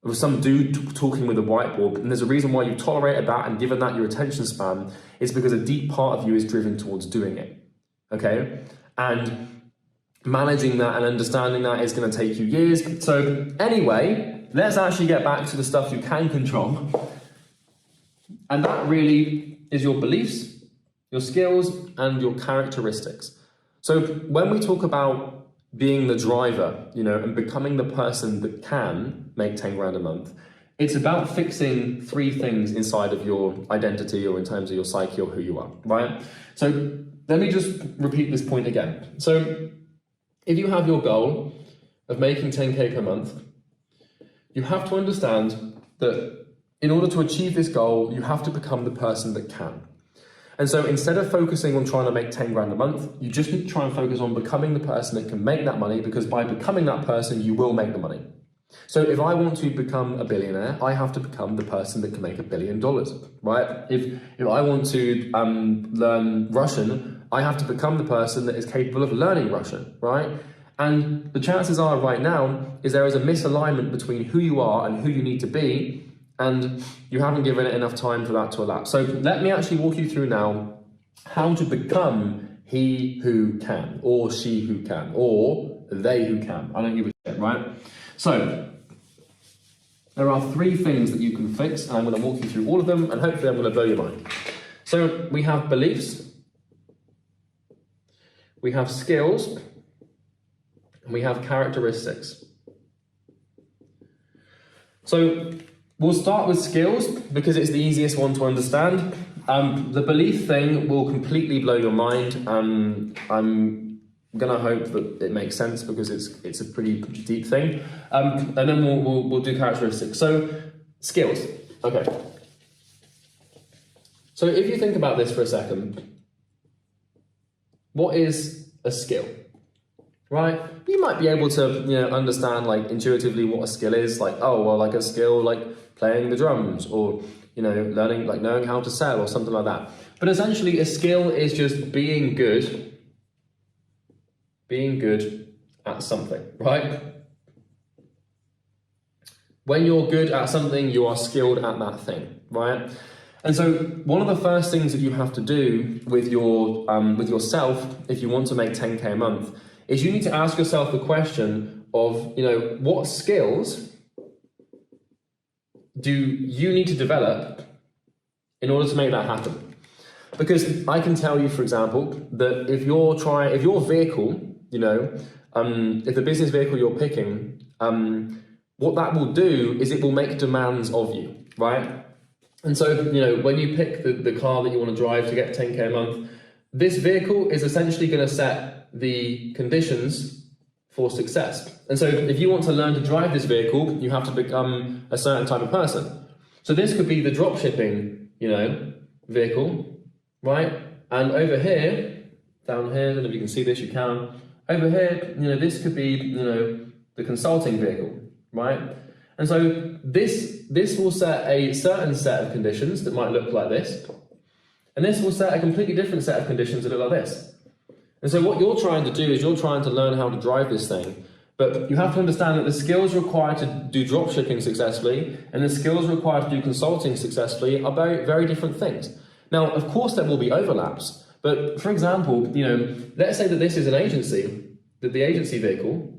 with some dude talking with a whiteboard, and there's a reason why you tolerated that and given that your attention span. It's because a deep part of you is driven towards doing it, okay? And managing that and understanding that is going to take you years. So anyway, let's actually get back to the stuff you can control. And that really is your beliefs, your skills, and your characteristics. So when we talk about being the driver, and becoming the person that can make 10 grand a month, it's about fixing 3 things inside of your identity or in terms of your psyche or who you are, right? So let me just repeat this point again. So if you have your goal of making 10K per month, you have to understand that in order to achieve this goal, you have to become the person that can. And so instead of focusing on trying to make 10 grand a month, you just need to try and focus on becoming the person that can make that money, because by becoming that person, you will make the money. So if I want to become a billionaire, I have to become the person that can make $1 billion, right? If I want to learn Russian, I have to become the person that is capable of learning Russian, right? And the chances are right now is there is a misalignment between who you are and who you need to be, and you haven't given it enough time for that to elapse. So let me actually walk you through now how to become he who can, or she who can, or they who can. I don't give a shit, right? So there are 3 things that you can fix, and I'm going to walk you through all of them, and hopefully I'm going to blow your mind. So we have beliefs, we have skills, and we have characteristics. So we'll start with skills because it's the easiest one to understand. The belief thing will completely blow your mind. I'm gonna hope that it makes sense because it's a pretty deep thing. And then we'll do characteristics. So skills. Okay. So if you think about this for a second, what is a skill? Right? You might be able to understand intuitively what a skill is, a skill like playing the drums, or learning, knowing how to sell or something like that. But essentially a skill is just being good at something, right? When you're good at something, you are skilled at that thing, right? And so one of the first things that you have to do with yourself, if you want to make 10K a month, is you need to ask yourself the question of, what skills do you need to develop in order to make that happen? Because I can tell you, for example, that if your vehicle, if the business vehicle you're picking, what that will do is it will make demands of you, right? And so, when you pick the car that you want to drive to get 10K a month, this vehicle is essentially going to set the conditions for success. And so if you want to learn to drive this vehicle, you have to become a certain type of person. So this could be the drop shipping, vehicle, right? And over here, down here, I don't know if you can see this, you can. Over here, this could be, the consulting vehicle, right? And so this will set a certain set of conditions that might look like this. And this will set a completely different set of conditions that look like this. And so what you're trying to do is you're trying to learn how to drive this thing. But you have to understand that the skills required to do dropshipping successfully and the skills required to do consulting successfully are very, very different things. Now, of course, there will be overlaps. But for example, let's say that this is an agency, that the agency vehicle,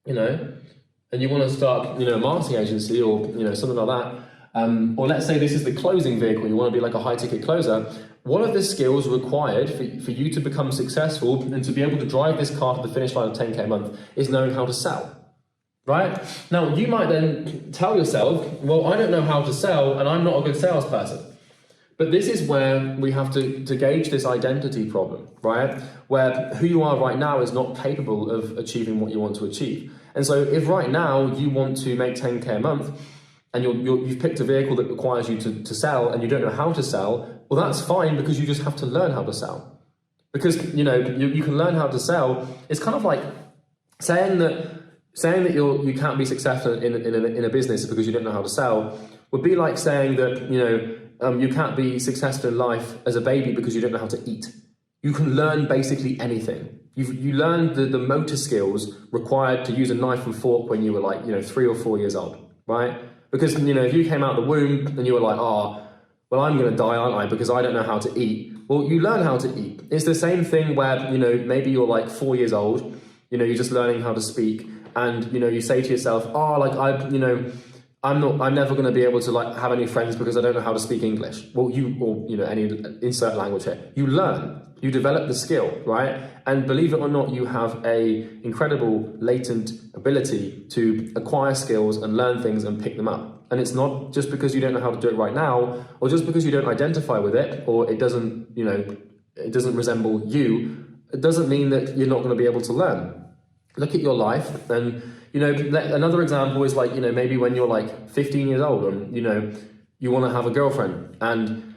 and you want to start, a marketing agency or, something like that. Or let's say this is the closing vehicle, you want to be like a high ticket closer. One of the skills required for you to become successful and to be able to drive this car to the finish line of 10K a month is knowing how to sell, right? Now, you might then tell yourself, well, I don't know how to sell and I'm not a good salesperson. But this is where we have to gauge this identity problem, right? Where who you are right now is not capable of achieving what you want to achieve. And so if right now you want to make 10K a month, and you've picked a vehicle that requires you to sell and you don't know how to sell, well, that's fine because you just have to learn how to sell. Because, you can learn how to sell. It's kind of like saying that you can't be successful in a business because you don't know how to sell would be like saying that, you can't be successful in life as a baby because you don't know how to eat. You can learn basically anything. You learn the motor skills required to use a knife and fork when you were like, 3 or 4 years old, right? Because, if you came out of the womb and you were like, well, I'm going to die, aren't I? Because I don't know how to eat. Well, you learn how to eat. It's the same thing where, maybe you're like 4 years old, you're just learning how to speak. And, you say to yourself, I'm never going to be able to have any friends because I don't know how to speak English. Well, any insert language here. You learn, you develop the skill, right? And believe it or not, you have a incredible latent ability to acquire skills and learn things and pick them up. And it's not just because you don't know how to do it right now, or just because you don't identify with it, or it doesn't, it doesn't resemble you. It doesn't mean that you're not going to be able to learn. Look at your life and, another example is maybe when you're like 15 years old and, you want to have a girlfriend and,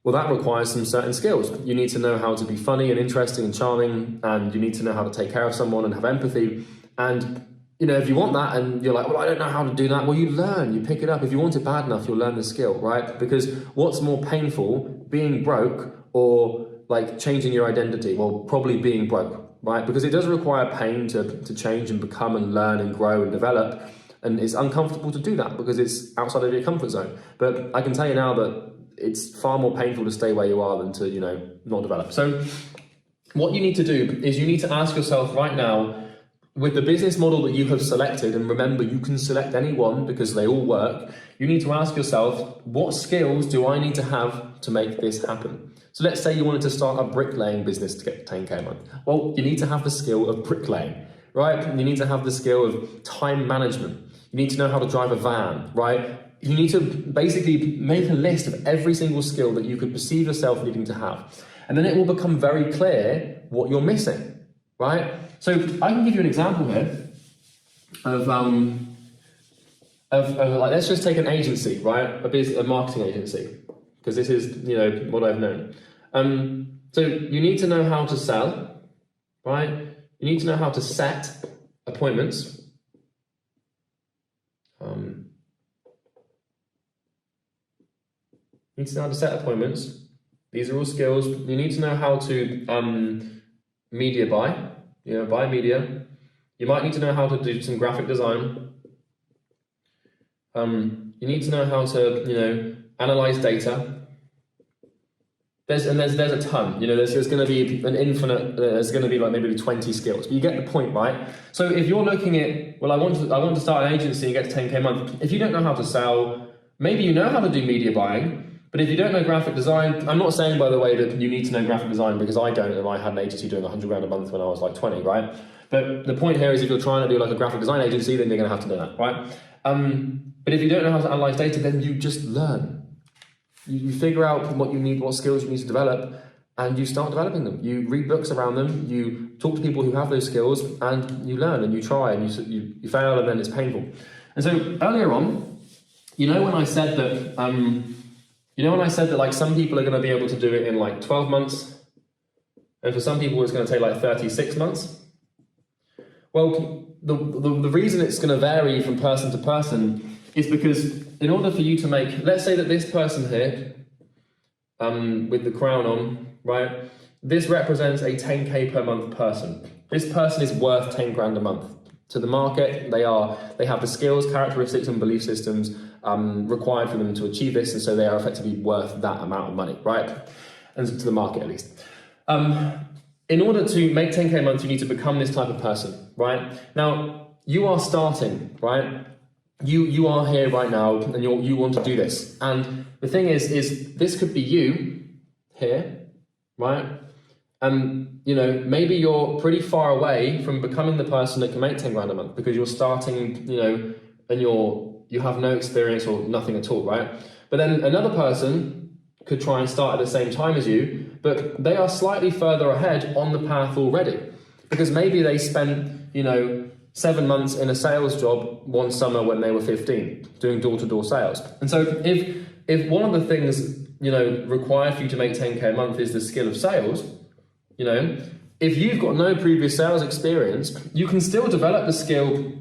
well, that requires some certain skills. You need to know how to be funny and interesting and charming, and you need to know how to take care of someone and have empathy. And, if you want that and you're like, well, I don't know how to do that, well, you learn, you pick it up. If you want it bad enough, you'll learn the skill, right? Because what's more painful, being broke or changing your identity? Well, probably being broke. Right? Because it does require pain to change and become and learn and grow and develop. And it's uncomfortable to do that because it's outside of your comfort zone. But I can tell you now that it's far more painful to stay where you are than to, not develop. So what you need to do is you need to ask yourself right now, with the business model that you have selected, and remember, you can select any one because they all work, you need to ask yourself, what skills do I need to have to make this happen? So let's say you wanted to start a bricklaying business to get 10K a month. Well, you need to have the skill of bricklaying, right? You need to have the skill of time management. You need to know how to drive a van, right? You need to basically make a list of every single skill that you could perceive yourself needing to have. And then it will become very clear what you're missing, right? So I can give you an example here of let's just take an agency, right? A marketing agency, because this is, what I've known. So you need to know how to sell, right? You need to know how to set appointments. You need to know how to set appointments. These are all skills. You need to know how to media buy, buy media. You might need to know how to do some graphic design. You need to know how to, analyze data. There's a ton, there's going to be an infinite, there's going to be maybe 20 skills, but you get the point, right? So if you're looking at, well, I want to start an agency and get to 10K a month. If you don't know how to sell, maybe you know how to do media buying, but if you don't know graphic design, I'm not saying, by the way, that you need to know graphic design because I don't, and I had an agency doing 100 grand a month when I was 20, right? But the point here is if you're trying to do a graphic design agency, then you're going to have to do that, right? But if you don't know how to analyze data, then you just learn. You figure out what you need, what skills you need to develop, and you start developing them. You read books around them, you talk to people who have those skills, and you learn and you try and you fail, and then it's painful. And so earlier on, when I said that, some people are going to be able to do it in 12 months, and for some people it's going to take 36 months. Well, the reason it's going to vary from person to person is because in order for you to make, let's say that this person here, with the crown on, right? This represents a 10K per month person. This person is worth 10 grand a month. To the market, they have the skills, characteristics, and belief systems required for them to achieve this, and so they are effectively worth that amount of money, right? And to the market at least. In order to make 10K a month, you need to become this type of person, right? Now, you are starting, right? You are here right now, and you want to do this. And the thing is this could be you here, right? And maybe you're pretty far away from becoming the person that can make 10 grand a month because you're starting, and you have no experience or nothing at all, right? But then another person could try and start at the same time as you, but they are slightly further ahead on the path already because maybe they spent, 7 months in a sales job one summer when they were 15 doing door-to-door sales. And so if one of the things, required for you to make 10K a month is the skill of sales, if you've got no previous sales experience, you can still develop the skill,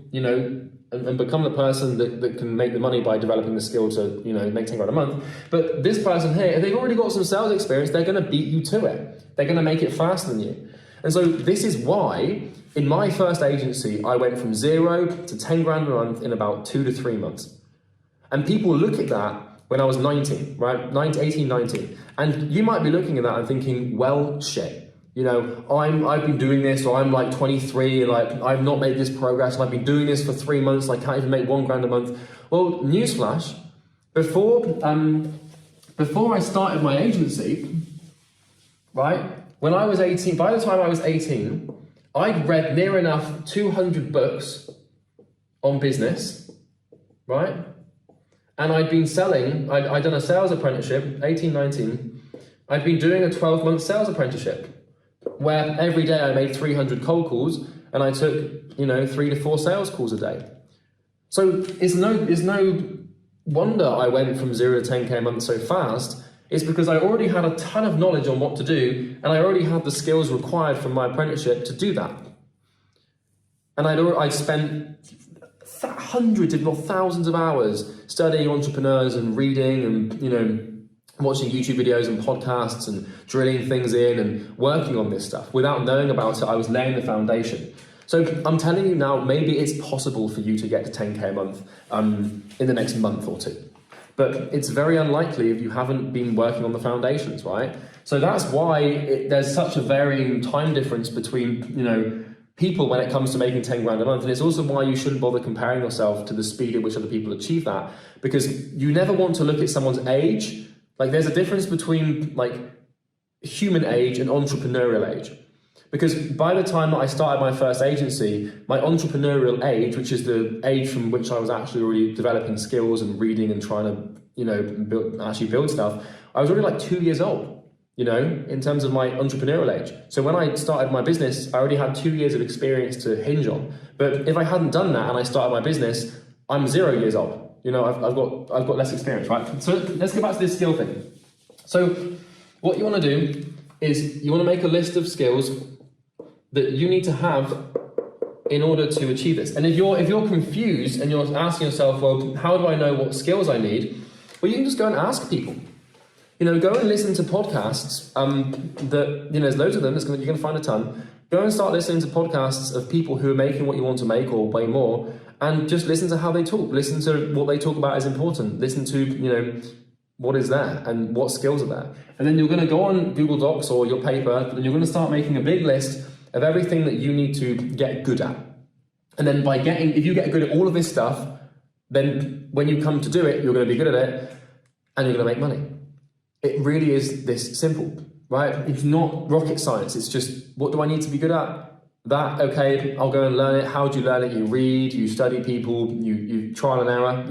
and become the person that can make the money by developing the skill to, make 10 grand a month. But this person here, if they've already got some sales experience, they're going to beat you to it. They're going to make it faster than you. And so this is why in my first agency, I went from 0 to 10 grand a month in about 2 to 3 months. And people look at that when I was 19, right? 18, 19. And you might be looking at that and thinking, well, shit. I've been doing this, or I'm like 23, and like I've not made this progress, and I've been doing this for 3 months, and I can't even make 1 grand a month. Well, newsflash, before I started my agency, right, when I was 18, by the time I was 18, I'd read near enough 200 books on business, right? And I'd been selling, I'd done a sales apprenticeship, 18, 19. I'd been doing a 12-month sales apprenticeship, where every day I made 300 cold calls and I took, 3 to 4 sales calls a day. So it's no wonder I went from 0 to 10K a month so fast. It's because I already had a ton of knowledge on what to do, and I already had the skills required from my apprenticeship to do that. And I'd spent hundreds, if not thousands of hours studying entrepreneurs and reading and, watching YouTube videos and podcasts and drilling things in and working on this stuff. Without knowing about it, I was laying the foundation. So I'm telling you now, maybe it's possible for you to get to 10K a month in the next month or 2. But it's very unlikely if you haven't been working on the foundations, right? So that's why there's such a varying time difference between, people when it comes to making 10 grand a month. And it's also why you shouldn't bother comparing yourself to the speed at which other people achieve that, because you never want to look at someone's age. Like there's a difference between like human age and entrepreneurial age. Because by the time that I started my first agency, my entrepreneurial age, which is the age from which I was actually already developing skills and reading and trying to, build stuff, I was already like 2 years old, in terms of my entrepreneurial age. So when I started my business, I already had 2 years of experience to hinge on. But if I hadn't done that and I started my business, I'm 0 years old. I've got less experience, right? So let's go back to this skill thing. So what you want to do is you want to make a list of skills that you need to have in order to achieve this. And if you're confused and you're asking yourself, well, how do I know what skills I need? Well, you can just go and ask people. Go and listen to podcasts there's loads of them, you're going to find a ton. Go and start listening to podcasts of people who are making what you want to make or way more, and just listen to how they talk. Listen to what they talk about is important. Listen to, what is there and what skills are there. And then you're going to go on Google Docs or your paper, and you're going to start making a big list of everything that you need to get good at. And then if you get good at all of this stuff, then when you come to do it, you're going to be good at it and you're going to make money. It really is this simple, right? It's not rocket science. It's just, what do I need to be good at? That, okay, I'll go and learn it. How do you learn it? You read, you study people, you trial and error,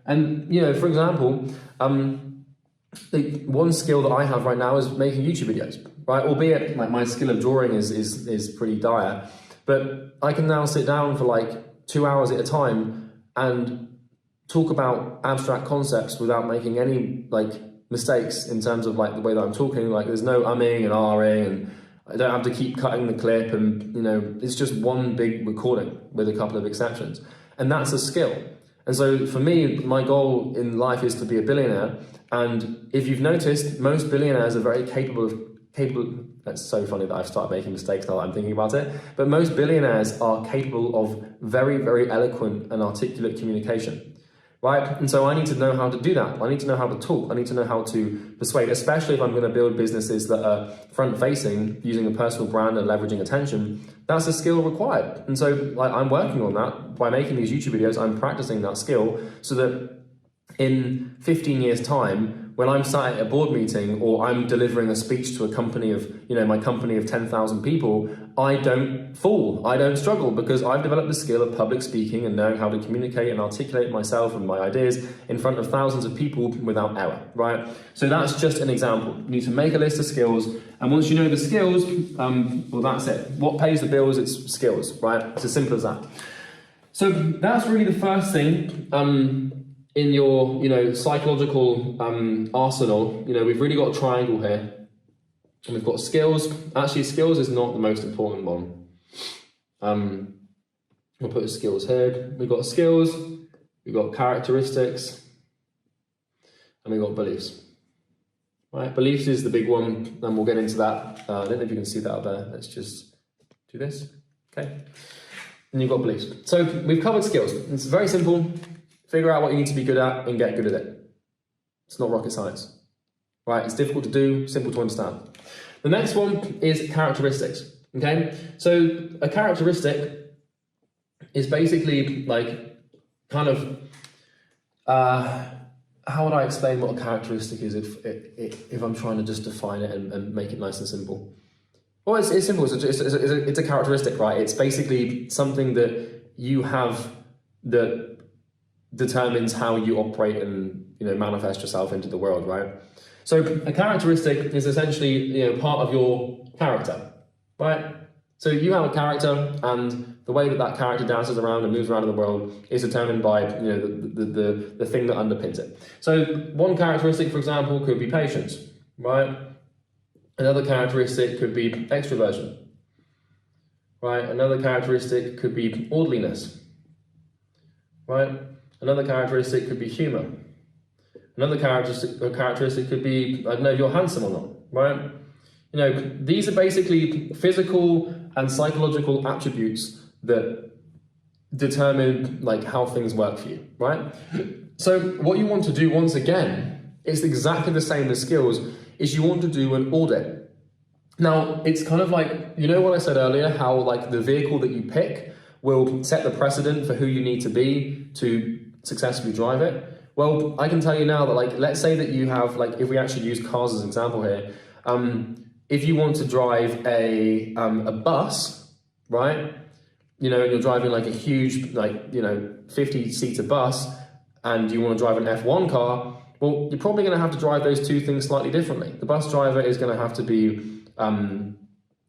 And, for example, the one skill that I have right now is making YouTube videos, right? Albeit like my skill of drawing is pretty dire, but I can now sit down for like 2 hours at a time and talk about abstract concepts without making any like mistakes in terms of like the way that I'm talking. Like there's no umming and ahhing, and I don't have to keep cutting the clip, and it's just one big recording with a couple of exceptions. And that's a skill. And so for me, my goal in life is to be a billionaire. And if you've noticed, most billionaires are very capable. That's so funny that I've started making mistakes now that I'm thinking about it. But most billionaires are capable of very, very eloquent and articulate communication, right? And so I need to know how to do that. I need to know how to talk. I need to know how to persuade, especially if I'm going to build businesses that are front-facing, using a personal brand and leveraging attention. That's a skill required. And so like, I'm working on that by making these YouTube videos. I'm practicing that skill so that in 15 years' time, when I'm sat at a board meeting or I'm delivering a speech to a company of, my company of 10,000 people, I don't fall, I don't struggle, because I've developed the skill of public speaking and knowing how to communicate and articulate myself and my ideas in front of thousands of people without error, right? So that's just an example. You need to make a list of skills, and once you know the skills, well, that's it. What pays the bills? It's skills, right? It's as simple as that. So that's really the first thing. In your, psychological arsenal, we've really got a triangle here. And we've got skills. Actually, skills is not the most important one. We'll put the skills here. We've got skills, we've got characteristics, and we've got beliefs. Right, beliefs is the big one, and we'll get into that. I don't know if you can see that up there. Let's just do this. Okay. And you've got beliefs. So we've covered skills. It's very simple. Figure out what you need to be good at and get good at it. It's not rocket science, right? It's difficult to do, simple to understand. The next one is characteristics, okay? So a characteristic is basically like kind of, how would I explain what a characteristic is if I'm trying to just define it and make it nice and simple? Well, it's simple, it's a characteristic, right? It's basically something that you have that determines how you operate and manifest yourself into the world, right? So a characteristic is essentially part of your character, right? So you have a character, and the way that character dances around and moves around in the world is determined by the thing that underpins it. So one characteristic, for example, could be patience, right? Another characteristic could be extroversion, right? Another characteristic could be orderliness, right? Another characteristic could be humor. Another characteristic could be, I don't know, if you're handsome or not, right? These are basically physical and psychological attributes that determine like how things work for you, right? So what you want to do, once again, is exactly the same as skills, is you want to do an audit. Now, it's kind of like, what I said earlier, how like the vehicle that you pick will set the precedent for who you need to be to successfully drive it. Well, I can tell you now that, like, let's say that you have, like, if we actually use cars as an example here, if you want to drive a bus, right, and you're driving like a huge, 50-seater bus, and you want to drive an F1 car, well, you're probably going to have to drive those two things slightly differently. The bus driver is going to have to be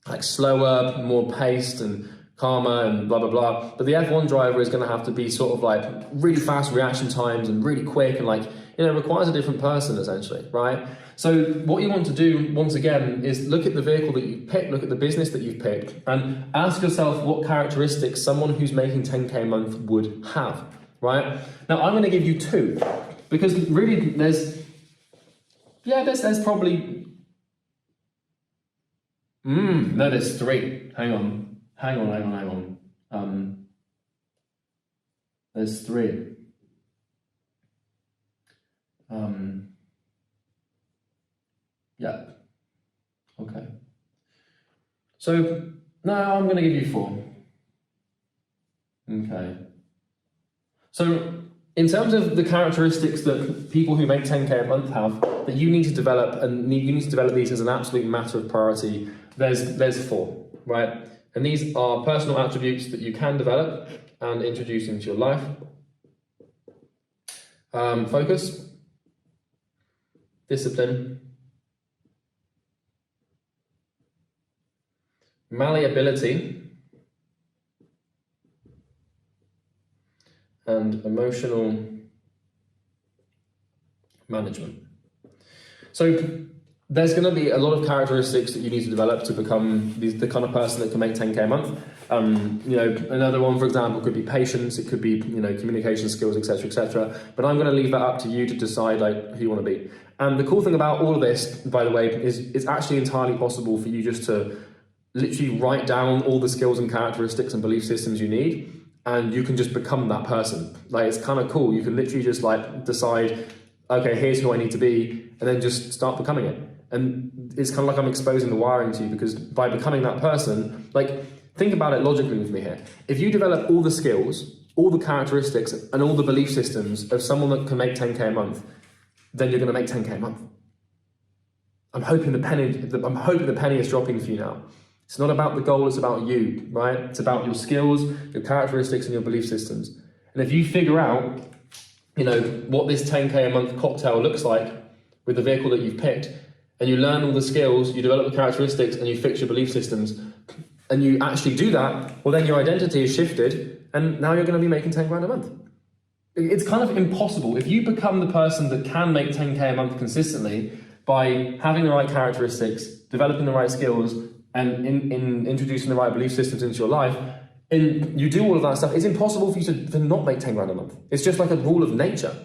like slower, more paced, and calmer and blah, blah, blah. But the F1 driver is going to have to be sort of like really fast reaction times and really quick and like, requires a different person essentially, right? So what you want to do, once again, is look at the vehicle that you've picked, look at the business that you've picked, and ask yourself what characteristics someone who's making 10K a month would have, right? Now, I'm going to give you two, because really there's probably, no, there's three. Hang on. There's three. Yeah. Okay. So now I'm going to give you four. Okay. So in terms of the characteristics that people who make 10K a month have, that you need to develop, and you need to develop these as an absolute matter of priority, there's four, right? And these are personal attributes that you can develop and introduce into your life. Focus, discipline, malleability, and emotional management. So there's going to be a lot of characteristics that you need to develop to become the kind of person that can make 10K a month. You know, another one, for example, could be patience. It could be, you know, communication skills, etc., etc. But I'm going to leave that up to you to decide like who you want to be. And the cool thing about all of this, by the way, is it's actually entirely possible for you just to literally write down all the skills and characteristics and belief systems you need, and you can just become that person. Like, it's kind of cool. You can literally just like decide, okay, here's who I need to be, and then just start becoming it. And it's kind of like I'm exposing the wiring to you, because by becoming that person, like, think about it logically with me here. If you develop all the skills, all the characteristics, and all the belief systems of someone that can make 10K a month, then you're going to make 10K a month. I'm hoping the penny is dropping for you now. It's not about the goal, it's about you, right? It's about your skills, your characteristics, and your belief systems. And if you figure out, you know, what this 10K a month cocktail looks like with the vehicle that you've picked, and you learn all the skills, you develop the characteristics, and you fix your belief systems, and you actually do that, well, then your identity is shifted, and now you're going to be making 10 grand a month. It's kind of impossible. If you become the person that can make 10K a month consistently by having the right characteristics, developing the right skills, and in introducing the right belief systems into your life, and you do all of that stuff, it's impossible for you to not make 10 grand a month. It's just like a rule of nature.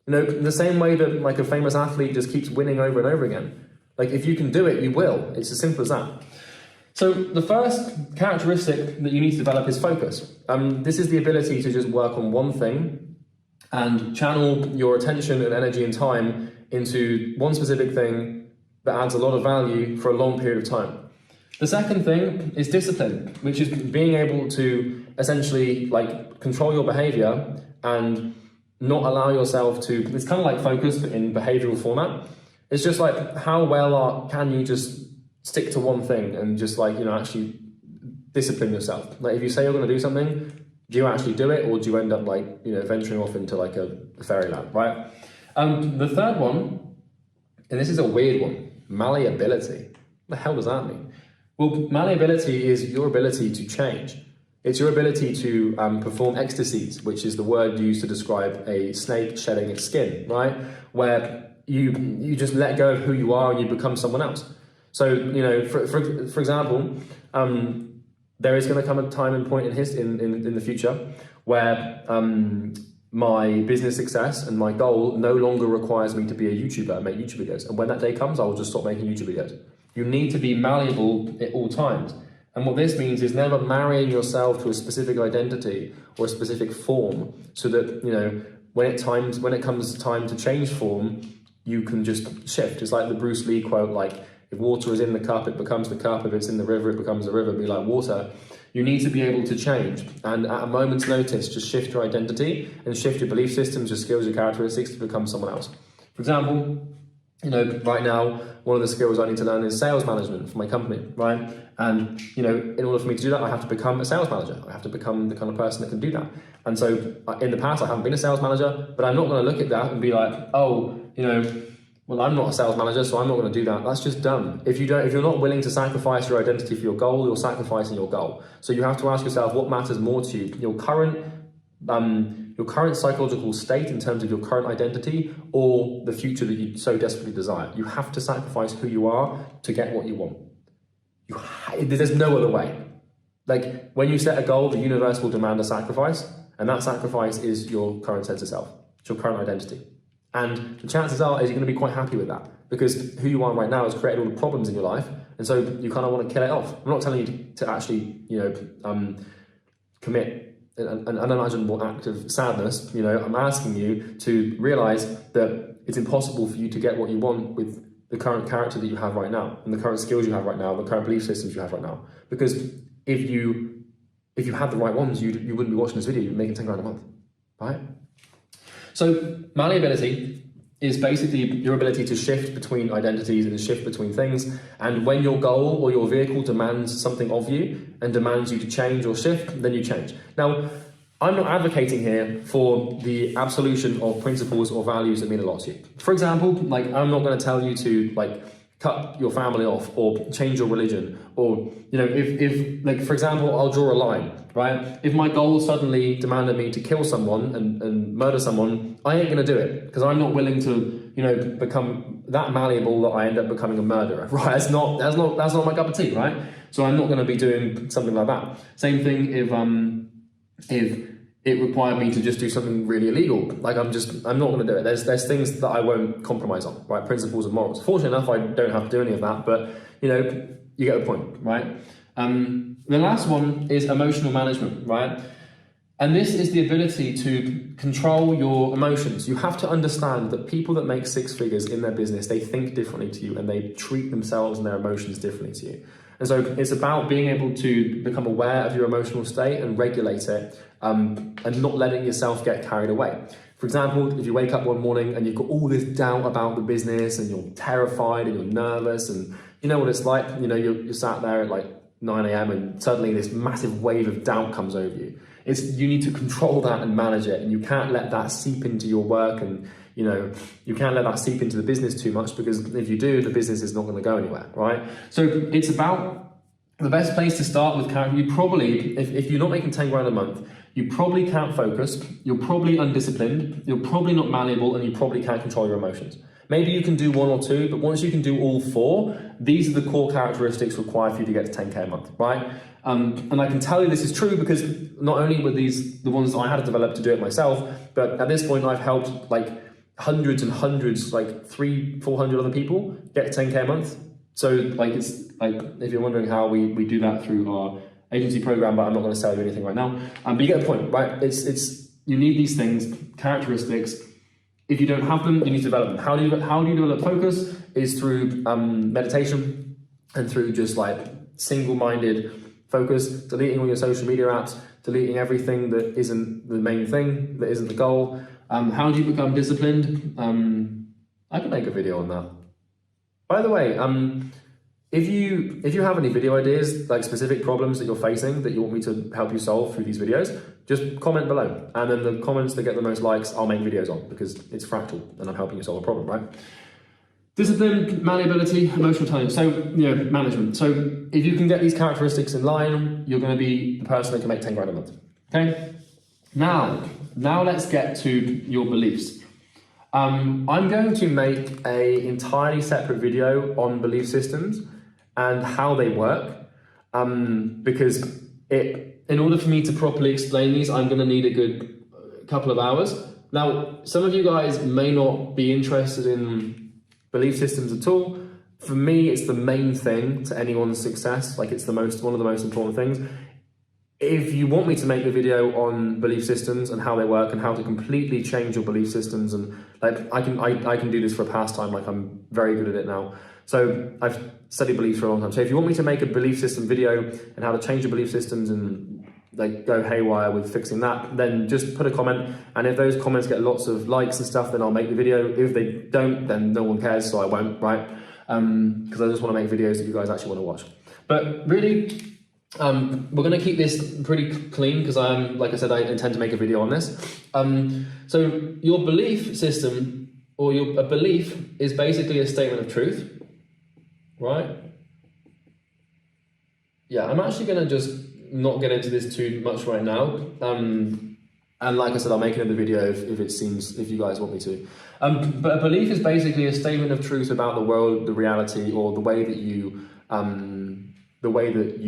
You know, the same way that like a famous athlete just keeps winning over and over again. Like, if you can do it, you will. It's as simple as that. So the first characteristic that you need to develop is focus. This is the ability to just work on one thing and channel your attention and energy and time into one specific thing that adds a lot of value for a long period of time. The second thing is discipline, which is being able to essentially like control your behavior and not allow yourself to, it's kind of like focus but in behavioral format. It's just like, how well can you just stick to one thing and just like, you know, actually discipline yourself. Like, if you say you're going to do something, do you actually do it, or do you end up like, you know, venturing off into like a fairyland, right? The third one, and this is a weird one, malleability. What the hell does that mean? Well, malleability is your ability to change. It's your ability to perform ecstasies, which is the word used to describe a snake shedding its skin, right? Where you just let go of who you are and you become someone else. So, you know, for example, there is going to come a time and point in the future where my business success and my goal no longer requires me to be a YouTuber and make YouTube videos. And when that day comes, I will just stop making YouTube videos. You need to be malleable at all times. And what this means is never marrying yourself to a specific identity or a specific form, so that, you know, when it comes time to change form, you can just shift. It's like the Bruce Lee quote, like, if water is in the cup, it becomes the cup. If it's in the river, it becomes the river. Be like water. You need to be able to change. And at a moment's notice, just shift your identity and shift your belief systems, your skills, your characteristics to become someone else. For example, you know, right now, one of the skills I need to learn is sales management for my company, right? And, you know, in order for me to do that, I have to become a sales manager. I have to become the kind of person that can do that. And so in the past, I haven't been a sales manager, but I'm not going to look at that and be like, oh, you know, well, I'm not a sales manager, so I'm not going to do that. That's just dumb. If you're not willing to sacrifice your identity for your goal, you're sacrificing your goal. So you have to ask yourself, what matters more to you? Your current psychological state in terms of your current identity, or the future that you so desperately desire? You have to sacrifice who you are to get what you want. There's no other way. Like, when you set a goal, the universe will demand a sacrifice, and that sacrifice is your current sense of self. It's your current identity. And the chances are is you're going to be quite happy with that, because who you are right now has created all the problems in your life, and so you kind of want to kill it off. I'm not telling you to actually, you know, commit an unimaginable act of sadness. You know, I'm asking you to realize that it's impossible for you to get what you want with the current character that you have right now, and the current skills you have right now, the current belief systems you have right now. Because if you had the right ones, you wouldn't be watching this video. You'd be making 10 grand a month, right? So malleability is basically your ability to shift between identities and shift between things. And when your goal or your vehicle demands something of you and demands you to change or shift, then you change. Now, I'm not advocating here for the absolution of principles or values that mean a lot to you. For example, like, I'm not going to tell you to like cut your family off or change your religion, or, you know, if like, for example, I'll draw a line, right? If my goal suddenly demanded me to kill someone and murder someone, I ain't gonna do it because I'm not willing to, you know, become that malleable that I end up becoming a murderer, right? That's not my cup of tea, right? So I'm not gonna be doing something like that. Same thing if it required me to just do something really illegal. Like I'm not gonna do it. There's things that I won't compromise on, right? Principles and morals. Fortunately enough, I don't have to do any of that, but you know, you get the point, right? The last one is emotional management, right? And this is the ability to control your emotions. You have to understand that people that make six figures in their business, they think differently to you and they treat themselves and their emotions differently to you. And so it's about being able to become aware of your emotional state and regulate it, and not letting yourself get carried away. For example, if you wake up one morning and you've got all this doubt about the business and you're terrified and you're nervous and you know what it's like, you know, you're sat there at like 9 a.m. and suddenly this massive wave of doubt comes over you. You need to control that and manage it, and you can't let that seep into your work, and you know, you can't let that seep into the business too much, because if you do, the business is not going to go anywhere, right? So it's about the best place to start with character. You probably, if you're not making 10 grand a month, you probably can't focus, you're probably undisciplined, you're probably not malleable, and you probably can't control your emotions. Maybe you can do one or two, but once you can do all four, these are the core characteristics required for you to get to 10K a month, right? And I can tell you this is true because not only were these the ones that I had to develop to do it myself, but at this point I've helped like hundreds and hundreds, like 300-400 other people get to 10K a month. So like, it's like, if you're wondering how we do that through our agency program, but I'm not going to sell you anything right now. But you get the point, right? You need these things, characteristics. If you don't have them, you need to develop them. How do you develop focus? Is through meditation and through just like single-minded focus, deleting all your social media apps, deleting everything that isn't the main thing, that isn't the goal. How do you become disciplined? I can make a video on that. By the way, if you have any video ideas, like specific problems that you're facing that you want me to help you solve through these videos, just comment below. And then the comments that get the most likes, I'll make videos on, because it's fractal and I'm helping you solve a problem, right? Discipline, malleability, emotional intelligence. So, you know, management. So if you can get these characteristics in line, you're going to be the person that can make 10 grand a month. Okay? Now let's get to your beliefs. I'm going to make an entirely separate video on belief systems and how they work, because in order for me to properly explain these, I'm going to need a good couple of hours. Now, some of you guys may not be interested in belief systems at all. For me, it's the main thing to anyone's success. Like, it's one of the most important things. If you want me to make a video on belief systems and how they work and how to completely change your belief systems, and like I can do this for a pastime, like I'm very good at it now. So I've studied beliefs for a long time. So if you want me to make a belief system video and how to change your belief systems and like go haywire with fixing that, then just put a comment, and if those comments get lots of likes and stuff, then I'll make the video. If they don't, then no one cares, so I won't, right? Because I just want to make videos that you guys actually want to watch. But really, we're going to keep this pretty clean, because like I said, I intend to make a video on this. So your belief system, or a belief, is basically a statement of truth, right? Yeah, I'm actually going to just not get into this too much right now. And like I said, I'll make another video if you guys want me to. But a belief is basically a statement of truth about the world, the reality, or the way that you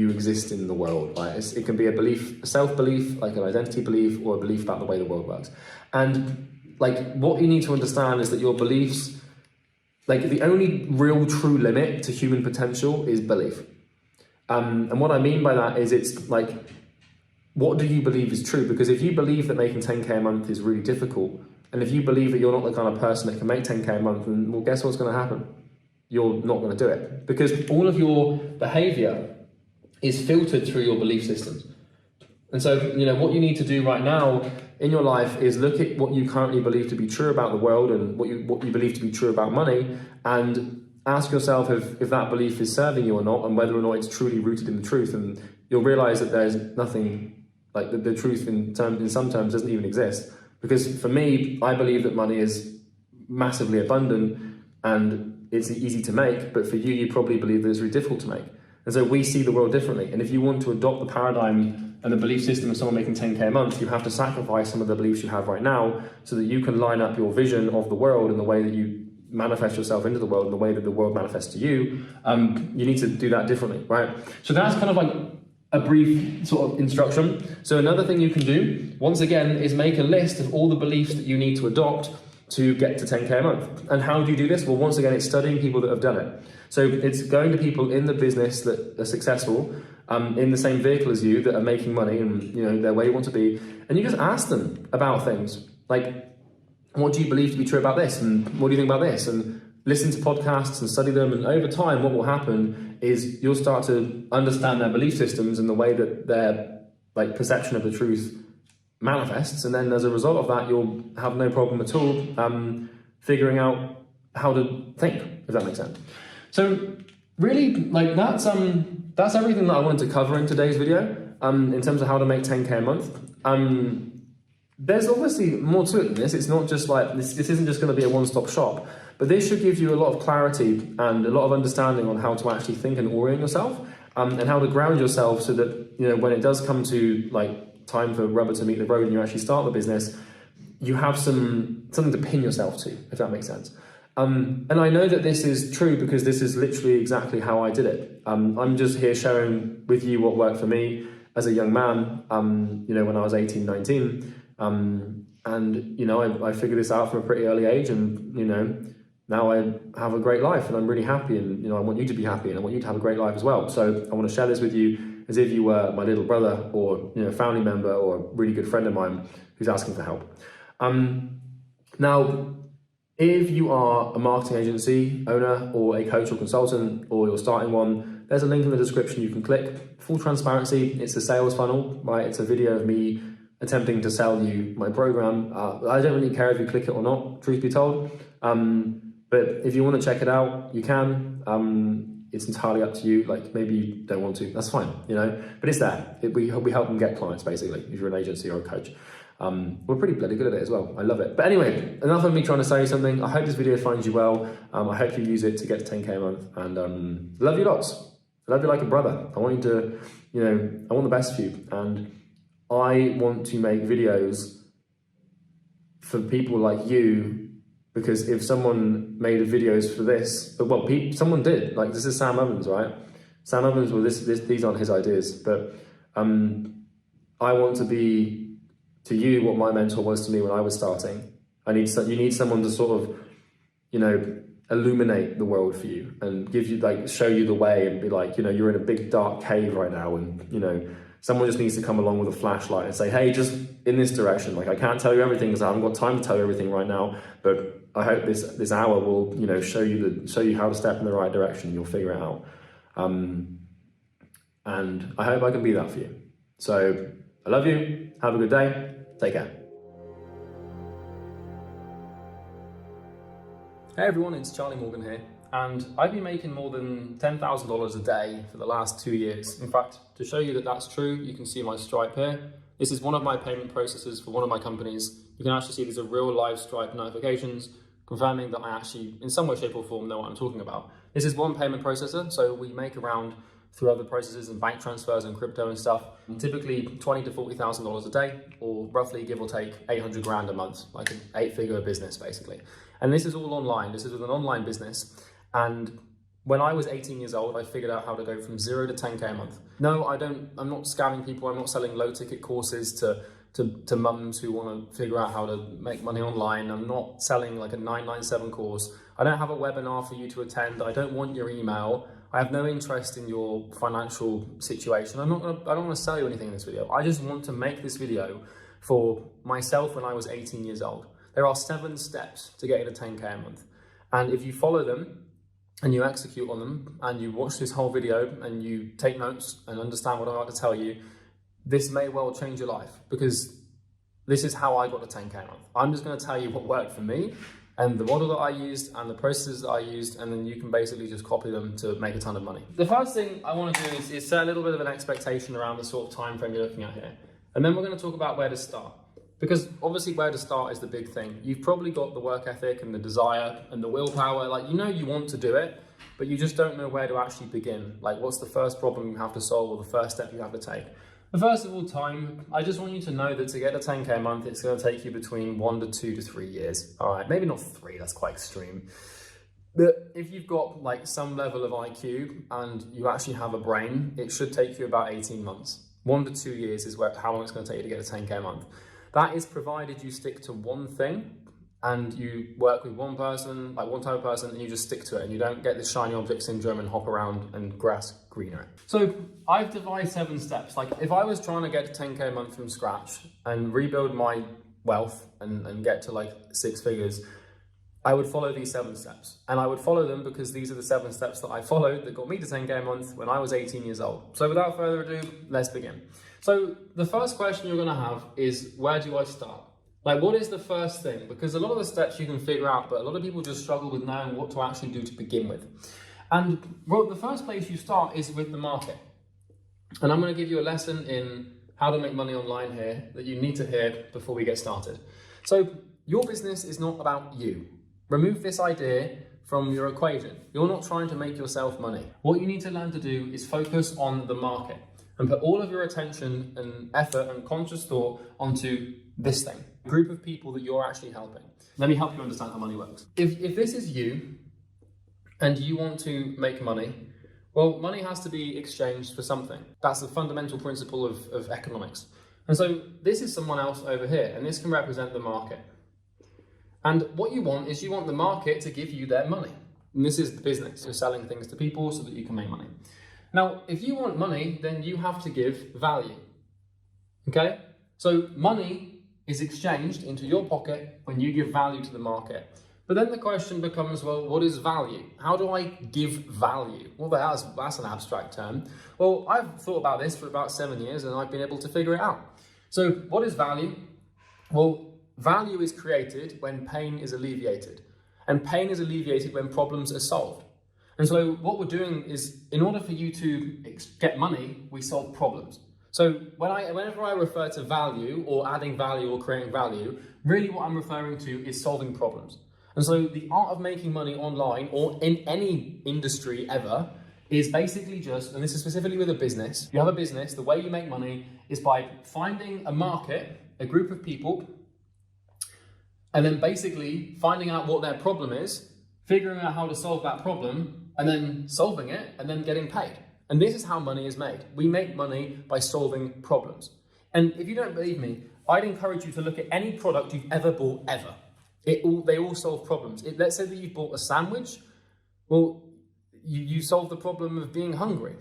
exist in the world, right? It can be a belief, a self-belief, like an identity belief, or a belief about the way the world works. And like, what you need to understand is that your beliefs, like the only real true limit to human potential is belief. And what I mean by that is, it's like, what do you believe is true? Because if you believe that making 10K a month is really difficult, and if you believe that you're not the kind of person that can make 10K a month, then, well, guess what's going to happen? You're not going to do it, because all of your behavior is filtered through your belief systems. And so, you know, what you need to do right now in your life is look at what you currently believe to be true about the world and what you believe to be true about money, and ask yourself if that belief is serving you or not, and whether or not it's truly rooted in the truth. And you'll realize that there's nothing, like the truth in some terms doesn't even exist. Because for me, I believe that money is massively abundant and it's easy to make, but for you, you probably believe that it's really difficult to make. And so we see the world differently. And if you want to adopt the paradigm and the belief system of someone making 10K a month, you have to sacrifice some of the beliefs you have right now so that you can line up your vision of the world and the way that you manifest yourself into the world and the way that the world manifests to you. You need to do that differently, right? So that's kind of like a brief sort of instruction. So another thing you can do, once again, is make a list of all the beliefs that you need to adopt to get to 10K a month. And how do you do this? Well, once again, it's studying people that have done it. So it's going to people in the business that are successful, in the same vehicle as you, that are making money and, you know, they're where you want to be. And you just ask them about things like, what do you believe to be true about this? And what do you think about this? And listen to podcasts and study them. And over time, what will happen is you'll start to understand their belief systems and the way that their like perception of the truth manifests. And then as a result of that, you'll have no problem at all figuring out how to think, if that makes sense. So really, like that's everything that I wanted to cover in today's video in terms of how to make 10K a month. There's obviously more to it than this. It's not just like, this isn't just going to be a one-stop shop, but this should give you a lot of clarity and a lot of understanding on how to actually think and orient yourself and how to ground yourself so that, you know, when it does come to like time for rubber to meet the road and you actually start the business, you have something to pin yourself to, if that makes sense. And I know that this is true because this is literally exactly how I did it. I'm just here sharing with you what worked for me as a young man, you know, when I was 18, 19. And, you know, I figured this out from a pretty early age and, you know, now I have a great life and I'm really happy and, you know, I want you to be happy and I want you to have a great life as well. So I want to share this with you as if you were my little brother or, you know, family member or a really good friend of mine who's asking for help. Now, if you are a marketing agency owner or a coach or consultant or you're starting one, there's a link in the description you can click. Full transparency, it's a sales funnel, right? It's a video of me attempting to sell you my program. I don't really care if you click it or not, truth be told. But if you want to check it out, you can. It's entirely up to you. Like maybe you don't want to, that's fine, you know, but it's there. We help them get clients basically, if you're an agency or a coach. We're pretty bloody good at it as well. I love it. But anyway, enough of me trying to say something. I hope this video finds you well. I hope you use it to get to 10K a month and love you lots. I love you like a brother. I want you to, you know, I want the best for you. And I want to make videos for people like you because if someone made videos for this, but well, someone did. Like this is Sam Ovens, right? Sam Ovens, well, these aren't his ideas, but I want to be to you what my mentor was to me when I was starting. You need someone to sort of, you know, illuminate the world for you and give you like show you the way and be like, you know, you're in a big dark cave right now, and you know, someone just needs to come along with a flashlight and say, hey, just in this direction. Like I can't tell you everything because I haven't got time to tell you everything right now, but I hope this hour will, you know, show you how to step in the right direction. You'll figure it out. And I hope I can be that for you. So I love you. Have a good day. Take care. Hey everyone, it's Charlie Morgan here, and I've been making more than $10,000 a day for the last 2 years. In fact, to show you that that's true, you can see my Stripe here. This is one of my payment processes for one of my companies. You can actually see these are real live Stripe notifications confirming that I actually, in some way, shape or form, know what I'm talking about. This is one payment processor, so we make around, through other processes and bank transfers and crypto and stuff, typically $20,000 to $40,000 a day, or roughly give or take 800 grand a month, like an 8-figure business basically. And this is all online. This is with an online business. And when I was 18 years old, I figured out how to go from 0 to 10K a month. No, I'm not scamming people. I'm not selling low ticket courses to mums who want to figure out how to make money online. I'm not selling like a 997 course. I don't have a webinar for you to attend. I don't want your email. I have no interest in your financial situation. I don't want to sell you anything in this video. I just want to make this video for myself when I was 18 years old. There are 7 steps to getting to 10K a month. And if you follow them and you execute on them and you watch this whole video and you take notes and understand what I'm about to tell you, this may well change your life, because this is how I got to 10K a month. I'm just going to tell you what worked for me and the model that I used and the processes that I used, and then you can basically just copy them to make a ton of money. The first thing I want to do is set a little bit of an expectation around the sort of time frame you're looking at here. And then we're going to talk about where to start. Because obviously where to start is the big thing. You've probably got the work ethic and the desire and the willpower, like you know you want to do it, but you just don't know where to actually begin. Like what's the first problem you have to solve or the first step you have to take. First of all, time. I just want you to know that to get a 10K a month, it's going to take you between 1 to 2 to 3 years. All right, maybe not 3, that's quite extreme. But if you've got like some level of IQ and you actually have a brain, it should take you about 18 months. 1 to 2 years is how long it's going to take you to get a 10K a month. That is provided you stick to one thing and you work with one person, like one type of person, and you just stick to it and you don't get this shiny object syndrome and hop around and grass greener. So I've devised 7 steps. Like if I was trying to get a 10K a month from scratch and rebuild my wealth and get to like 6 figures, I would follow these 7 steps. And I would follow them because these are the 7 steps that I followed that got me to 10K a month when I was 18 years old. So without further ado, let's begin. So the first question you're gonna have is, where do I start? Like, what is the first thing? Because a lot of the steps you can figure out, but a lot of people just struggle with knowing what to actually do to begin with. And well, the first place you start is with the market. And I'm gonna give you a lesson in how to make money online here that you need to hear before we get started. So your business is not about you. Remove this idea from your equation. You're not trying to make yourself money. What you need to learn to do is focus on the market and put all of your attention and effort and conscious thought onto this thing, a group of people that you're actually helping. Let me help you understand how money works. If this is you and you want to make money, well, money has to be exchanged for something. That's the fundamental principle of economics. And so this is someone else over here, and this can represent the market. And what you want is you want the market to give you their money. And this is the business. You're selling things to people so that you can make money. Now, if you want money, then you have to give value. Okay? So money is exchanged into your pocket when you give value to the market. But then the question becomes, well, what is value? How do I give value? Well, that's an abstract term. Well, I've thought about this for about 7 years and I've been able to figure it out. So what is value? Well, value is created when pain is alleviated, and pain is alleviated when problems are solved. And so what we're doing is, in order for you to get money, we solve problems. So whenever I refer to value or adding value or creating value, really what I'm referring to is solving problems. And so the art of making money online or in any industry ever is basically just, and this is specifically with a business, you have a business, the way you make money is by finding a market, a group of people, and then basically finding out what their problem is, figuring out how to solve that problem, and then solving it, and then getting paid. And this is how money is made. We make money by solving problems. And if you don't believe me, I'd encourage you to look at any product you've ever bought, ever. They all solve problems. Let's say that you've bought a sandwich. Well, you solve the problem of being hungry.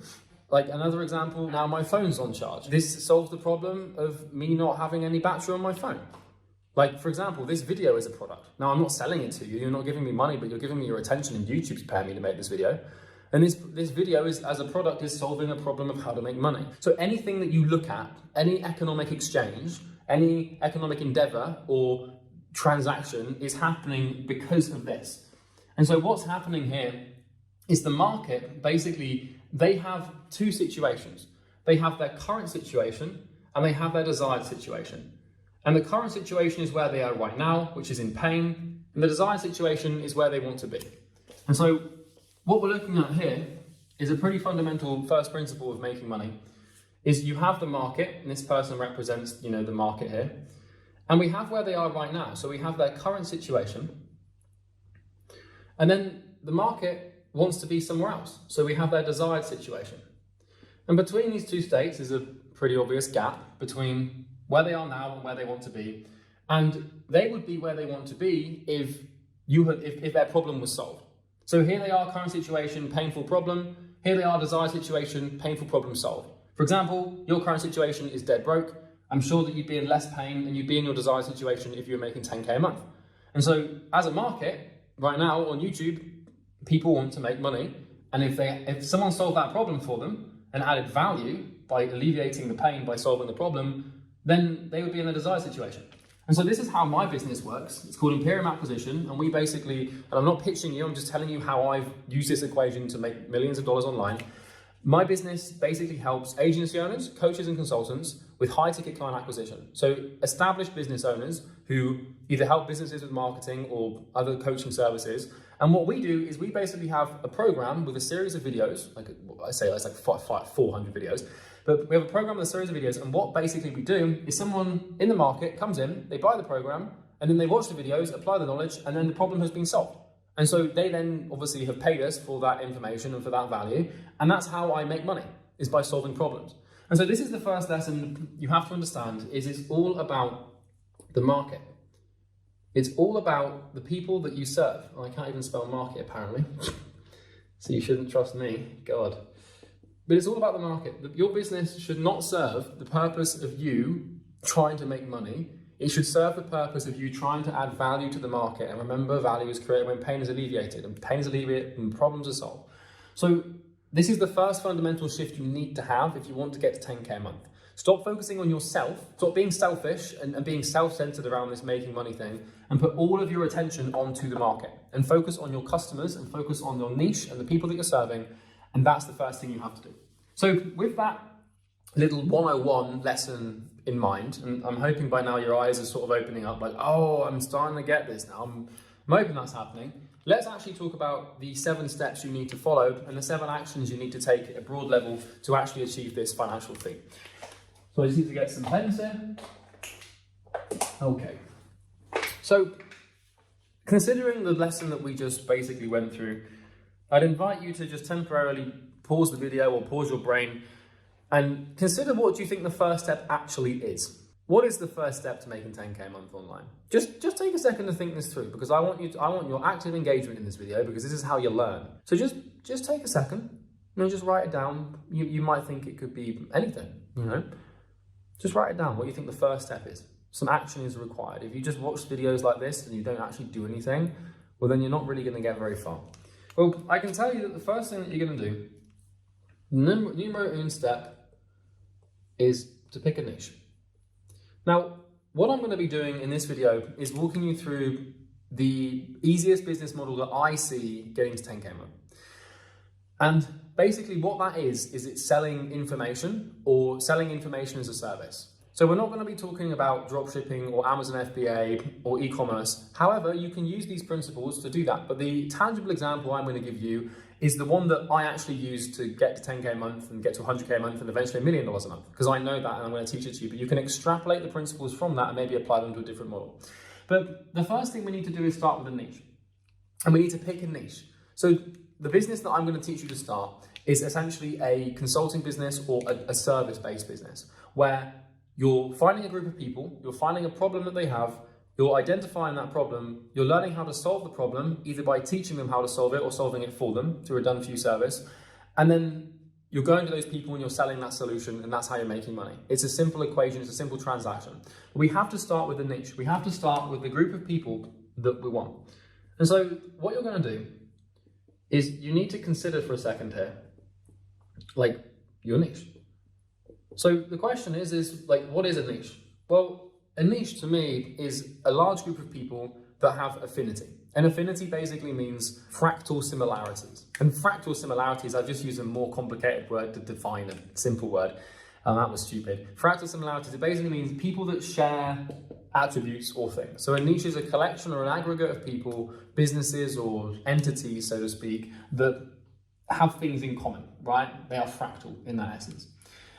Like another example, now my phone's on charge. This solves the problem of me not having any battery on my phone. Like, for example, this video is a product. Now, I'm not selling it to you. You're not giving me money, but you're giving me your attention, and YouTube's paying me to make this video. And this video is, as a product, is solving a problem of how to make money. So anything that you look at, any economic exchange, any economic endeavor or transaction is happening because of this. And so what's happening here is the market, basically, they have 2 situations. They have their current situation and they have their desired situation. And the current situation is where they are right now, which is in pain, and the desired situation is where they want to be. And so what we're looking at here is a pretty fundamental first principle of making money, is you have the market, and this person represents, the market here, and we have where they are right now. So we have their current situation, and then the market wants to be somewhere else. So we have their desired situation. And between these 2 states is a pretty obvious gap between where they are now and where they want to be. And they would be where they want to be if their problem was solved. So here they are, current situation, painful problem. Here they are, desired situation, painful problem solved. For example, your current situation is dead broke. I'm sure that you'd be in less pain and you'd be in your desired situation if you were making 10K a month. And so as a market, right now on YouTube, people want to make money. And if someone solved that problem for them and added value by alleviating the pain by solving the problem, then they would be in a desired situation. And so this is how my business works. It's called Imperium Acquisition, and we basically, and I'm not pitching you, I'm just telling you how I've used this equation to make millions of dollars online. My business basically helps agency owners, coaches and consultants with high ticket client acquisition. So established business owners who either help businesses with marketing or other coaching services. And what we do is we basically have a program with a series of videos, like I say, it's like 400 videos. But we have a program with a series of videos, and what basically we do is someone in the market comes in, they buy the program, and then they watch the videos, apply the knowledge, and then the problem has been solved. And so they then obviously have paid us for that information and for that value, and that's how I make money, is by solving problems. And so this is the first lesson you have to understand, is it's all about the market. It's all about the people that you serve. Oh, I can't even spell market apparently. So you shouldn't trust me, God. But it's all about the market. Your business should not serve the purpose of you trying to make money. It should serve the purpose of you trying to add value to the market. And remember, value is created when pain is alleviated, and pain is alleviated when problems are solved. So this is the first fundamental shift you need to have if you want to get to 10K a month. Stop focusing on yourself, stop being selfish and being self-centered around this making money thing, and put all of your attention onto the market and focus on your customers and focus on your niche and the people that you're serving. And that's the first thing you have to do. So with that little 101 lesson in mind, and I'm hoping by now your eyes are sort of opening up like, oh, I'm starting to get this now. I'm hoping that's happening. Let's actually talk about the 7 steps you need to follow and the 7 actions you need to take at a broad level to actually achieve this financial thing. So I just need to get some pens here. Okay. So considering the lesson that we just basically went through, I'd invite you to just temporarily pause the video or pause your brain and consider what do you think the first step actually is. What is the first step to making 10K a month online? Just take a second to think this through, because I want your active engagement in this video, because this is how you learn. So just take a second, just write it down. You might think it could be anything, Just write it down, what you think the first step is. Some action is required. If you just watch videos like this and you don't actually do anything, well then you're not really gonna get very far. Well, I can tell you that the first thing that you're gonna do, numero un step, is to pick a niche. Now, what I'm gonna be doing in this video is walking you through the easiest business model that I see getting to 10K a month. And basically what that is it's selling information or selling information as a service. So we're not going to be talking about dropshipping or Amazon FBA or e-commerce. However, you can use these principles to do that. But the tangible example I'm going to give you is the one that I actually use to get to 10K a month and get to 100K a month and eventually $1 million a month. Because I know that and I'm going to teach it to you. But you can extrapolate the principles from that and maybe apply them to a different model. But the first thing we need to do is start with a niche. And we need to pick a niche. So the business that I'm going to teach you to start is essentially a consulting business or a service-based business where you're finding a group of people, you're finding a problem that they have, you're identifying that problem, you're learning how to solve the problem, either by teaching them how to solve it or solving it for them through a done-for-you service, and then you're going to those people and you're selling that solution, and that's how you're making money. It's a simple equation, it's a simple transaction. But we have to start with a niche. We have to start with the group of people that we want. And so what you're going to do is you need to consider for a second here, like, your niche. So the question is like, what is a niche? Well, a niche to me is a large group of people that have affinity. And affinity basically means fractal similarities. And fractal similarities, I've just used a more complicated word to define a simple word. That was stupid. Fractal similarities, it basically means people that share attributes or things. So a niche is a collection or an aggregate of people, businesses or entities, so to speak, that have things in common, right? They are fractal in that essence.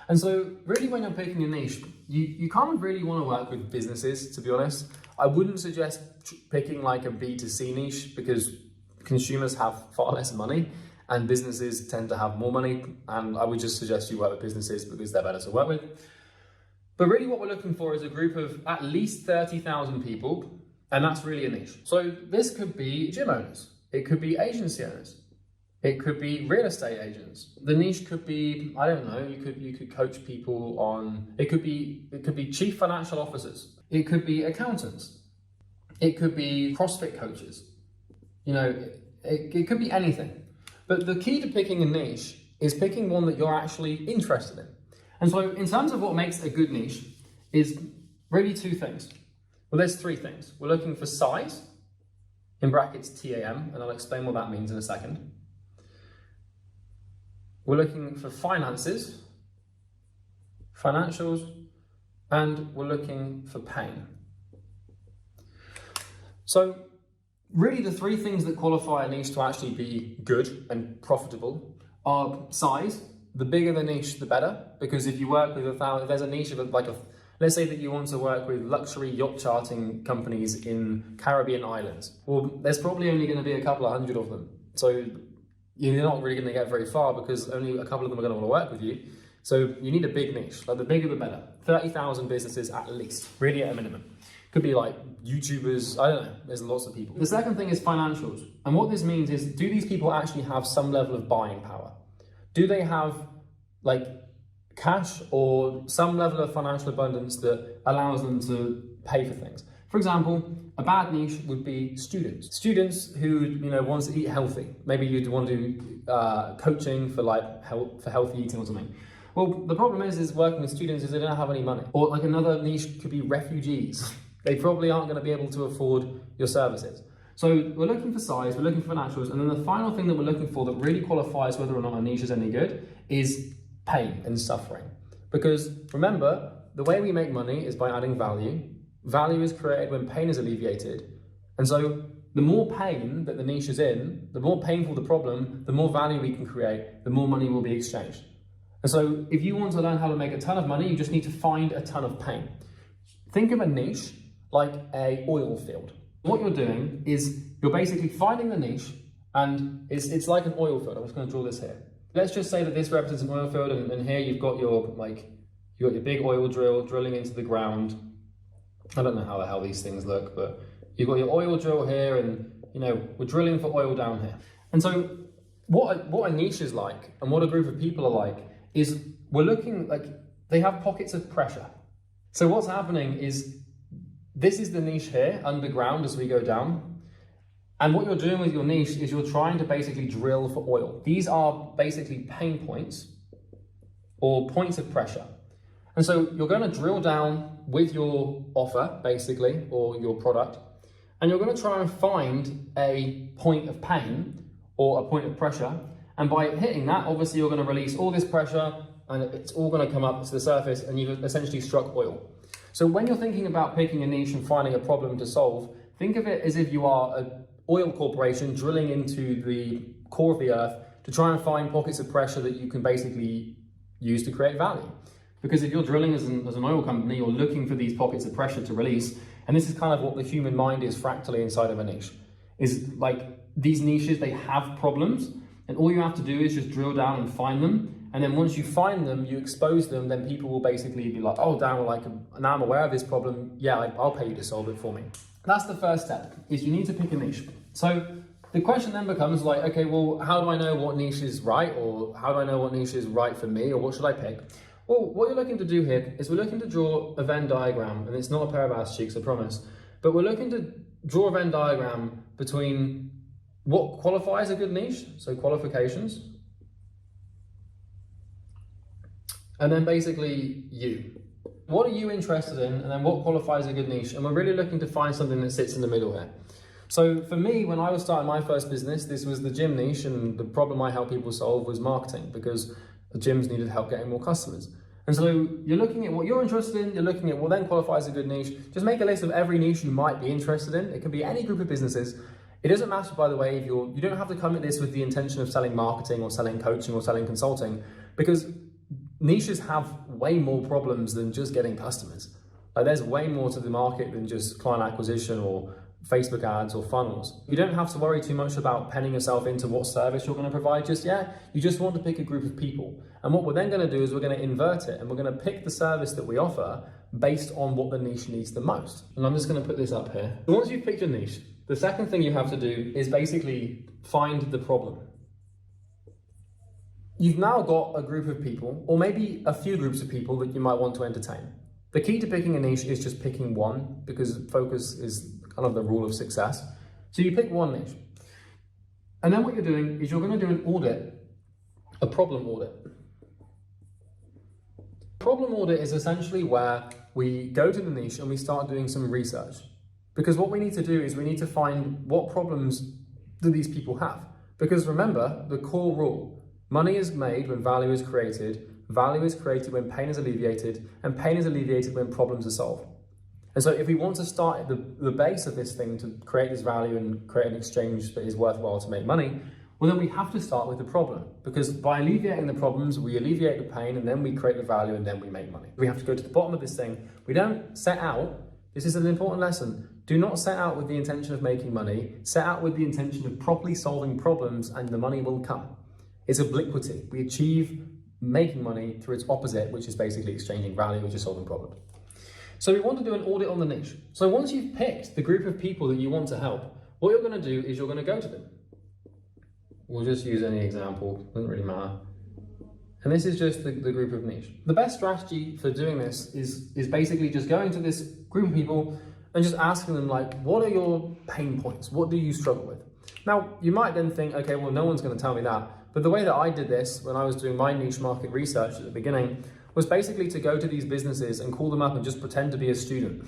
And so really when you're picking a niche, you kind of really want to work with businesses, to be honest. I wouldn't suggest picking like a B2C niche because consumers have far less money and businesses tend to have more money. And I would just suggest you work with businesses because they're better to work with. But really what we're looking for is a group of at least 30,000 people, and that's really a niche. So this could be gym owners. It could be agency owners. It could be real estate agents. The niche could be, I don't know, you could coach people on, it could be chief financial officers. It could be accountants. It could be CrossFit coaches. It could be anything. But the key to picking a niche is picking one that you're actually interested in. And so in terms of what makes a good niche is really 2 things. Well, there's 3 things. We're looking for size, in brackets TAM, and I'll explain what that means in a second. We're looking for finances, financials, and we're looking for pain. So really the 3 things that qualify a niche to actually be good and profitable are size, the bigger the niche, the better. Because if you work with if there's a niche of let's say that you want to work with luxury yacht charting companies in Caribbean islands. Well, there's probably only going to be a couple of hundred of them. So you're not really going to get very far because only a couple of them are going to want to work with you. So you need a big niche, like the bigger the better. 30,000 businesses at least, really at a minimum. Could be like YouTubers, I don't know, there's lots of people. The second thing is financials. And what this means is, do these people actually have some level of buying power? Do they have like cash or some level of financial abundance that allows them to pay for things? For example, a bad niche would be students. Students who want to eat healthy. Maybe you'd want to do coaching for healthy eating or something. Well, the problem is working with students is they don't have any money. Or like another niche could be refugees. They probably aren't going to be able to afford your services. So we're looking for size, we're looking for financials, and then the final thing that we're looking for that really qualifies whether or not a niche is any good is pain and suffering. Because remember, the way we make money is by adding value. Value is created when pain is alleviated. And so the more pain that the niche is in, the more painful the problem, the more value we can create, the more money will be exchanged. And so if you want to learn how to make a ton of money, you just need to find a ton of pain. Think of a niche like an oil field. What you're doing is you're basically finding the niche, and it's like an oil field. I'm just going to draw this here. Let's just say that this represents an oil field, and here you've got your big oil drill drilling into the ground. I don't know how the hell these things look, but you've got your oil drill here, and we're drilling for oil down here. And so what a niche is like, and what a group of people are like, is we're looking like they have pockets of pressure. So what's happening is this is the niche here underground as we go down. And what you're doing with your niche is you're trying to basically drill for oil. These are basically pain points or points of pressure. And so you're going to drill down with your offer, basically, or your product, and you're going to try and find a point of pain or a point of pressure. And by hitting that, obviously you're going to release all this pressure and it's all going to come up to the surface, and you've essentially struck oil. So when you're thinking about picking a niche and finding a problem to solve, think of it as if you are an oil corporation drilling into the core of the earth to try and find pockets of pressure that you can basically use to create value. Because if you're drilling as an oil company, you're looking for these pockets of pressure to release. And this is kind of what the human mind is fractally inside of a niche. Is like these niches, they have problems, and all you have to do is just drill down and find them. And then once you find them, you expose them, then people will basically be like, oh, damn, now I'm aware of this problem. Yeah, I'll pay you to solve it for me. That's the first step, is you need to pick a niche. So the question then becomes like, okay, well, how do I know what niche is right? Or how do I know what niche is right for me? Or what should I pick? Well, what you're looking to do here is we're looking to draw a Venn diagram, and it's not a pair of ass cheeks, I promise. But we're looking to draw a Venn diagram between what qualifies a good niche, so qualifications, and then basically you. What are you interested in, and then what qualifies a good niche? And we're really looking to find something that sits in the middle here. So for me, when I was starting my first business, this was the gym niche, and the problem I help people solve was marketing, because the gyms needed help getting more customers. And so you're looking at what you're interested in, you're looking at what then qualifies a good niche. Just make a list of every niche you might be interested in. It can be any group of businesses. It doesn't matter, by the way, if you don't have to come at this with the intention of selling marketing or selling coaching or selling consulting, because niches have way more problems than just getting customers. Like there's way more to the market than just client acquisition or Facebook ads or funnels. You don't have to worry too much about penning yourself into what service you're going to provide just yet. You just want to pick a group of people. And what we're then going to do is we're going to invert it, and we're going to pick the service that we offer based on what the niche needs the most. And I'm just going to put this up here. So once you've picked your niche, the second thing you have to do is basically find the problem. You've now got a group of people, or maybe a few groups of people that you might want to entertain. The key to picking a niche is just picking one, because focus is kind of the rule of success. So you pick one niche. And then what you're doing is you're going to do an audit, a problem audit. Problem audit is essentially where we go to the niche and we start doing some research. Because what we need to do is we need to find what problems do these people have. Because remember, the core rule, money is made when value is created when pain is alleviated, and pain is alleviated when problems are solved. And so if we want to start at the base of this thing to create this value and create an exchange that is worthwhile to make money, Well, then we have to start with the problem, because by alleviating the problems, we alleviate the pain, and then we create the value, and then we make money. We have to go to the bottom of this thing. We don't set out, this is an important lesson, do not set out with the intention of making money, set out with the intention of properly solving problems, and the money will come. It's obliquity. We achieve making money through its opposite, which is basically exchanging value, which is solving problems. So we want to do an audit on the niche. So once you've picked the group of people that you want to help, what you're going to do is you're going to go to them. We'll just use any example, doesn't really matter. And this is just the group of niche. The best strategy for doing this is basically just going to this group of people and just asking them, like, what are your pain points? What do you struggle with? Now, you might then think, okay, well, no one's going to tell me that. But the way that I did this when I was doing my niche market research at the beginning was basically to go to these businesses and call them up and just pretend to be a student.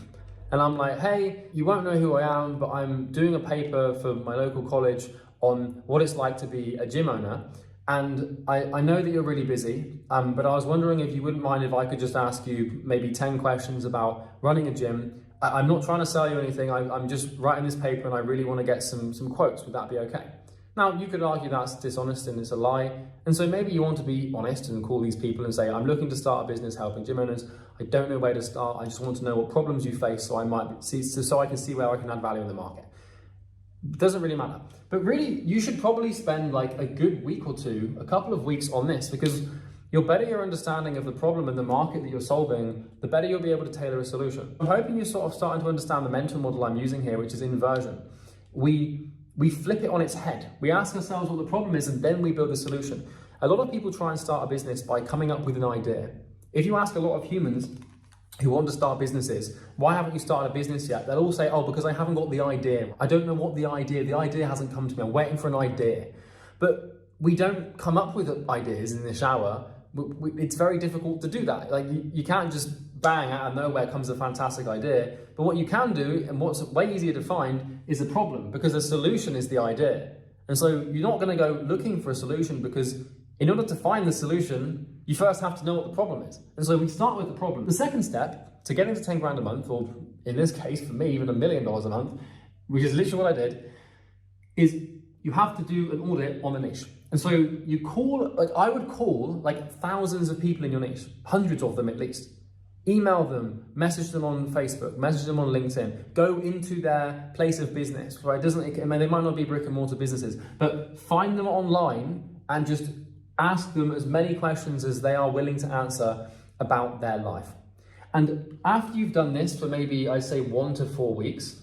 And I'm like, hey, you won't know who I am, but I'm doing a paper for my local college on what it's like to be a gym owner. And I know that you're really busy, but I was wondering if you wouldn't mind if I could just ask you maybe 10 questions about running a gym. I'm not trying to sell you anything, I'm just writing this paper and I really want to get some quotes. Would that be okay? Now, you could argue that's dishonest and it's a lie. And so maybe you want to be honest and call these people and say, I'm looking to start a business helping gym owners. I don't know where to start. I just want to know what problems you face so I can see where I can add value in the market. It doesn't really matter. But really, you should probably spend like a good week or two, a couple of weeks on this, because the better your understanding of the problem and the market that you're solving, the better you'll be able to tailor a solution. I'm hoping you're sort of starting to understand the mental model I'm using here, which is inversion. We flip it on its head. We ask ourselves what the problem is and then we build a solution. A lot of people try and start a business by coming up with an idea. If you ask a lot of humans who want to start businesses, why haven't you started a business yet? They'll all say, oh, because I haven't got the idea. I don't know what the idea hasn't come to me. I'm waiting for an idea. But we don't come up with ideas in the shower. It's very difficult to do that. Like you can't just bang out of nowhere comes a fantastic idea. But what you can do, and what's way easier to find, is a problem, because the solution is the idea. And so you're not going to go looking for a solution, because in order to find the solution, you first have to know what the problem is. And so we start with the problem. The second step to getting to 10 grand a month, or in this case, for me, even $1 million a month, which is literally what I did, is you have to do an audit on the niche. And so you call, like I would call like thousands of people in your niche, hundreds of them at least. Email them, message them on Facebook, message them on LinkedIn, go into their place of business, right? They might not be brick and mortar businesses, but find them online and just ask them as many questions as they are willing to answer about their life. And after you've done this for maybe, I say 1 to 4 weeks,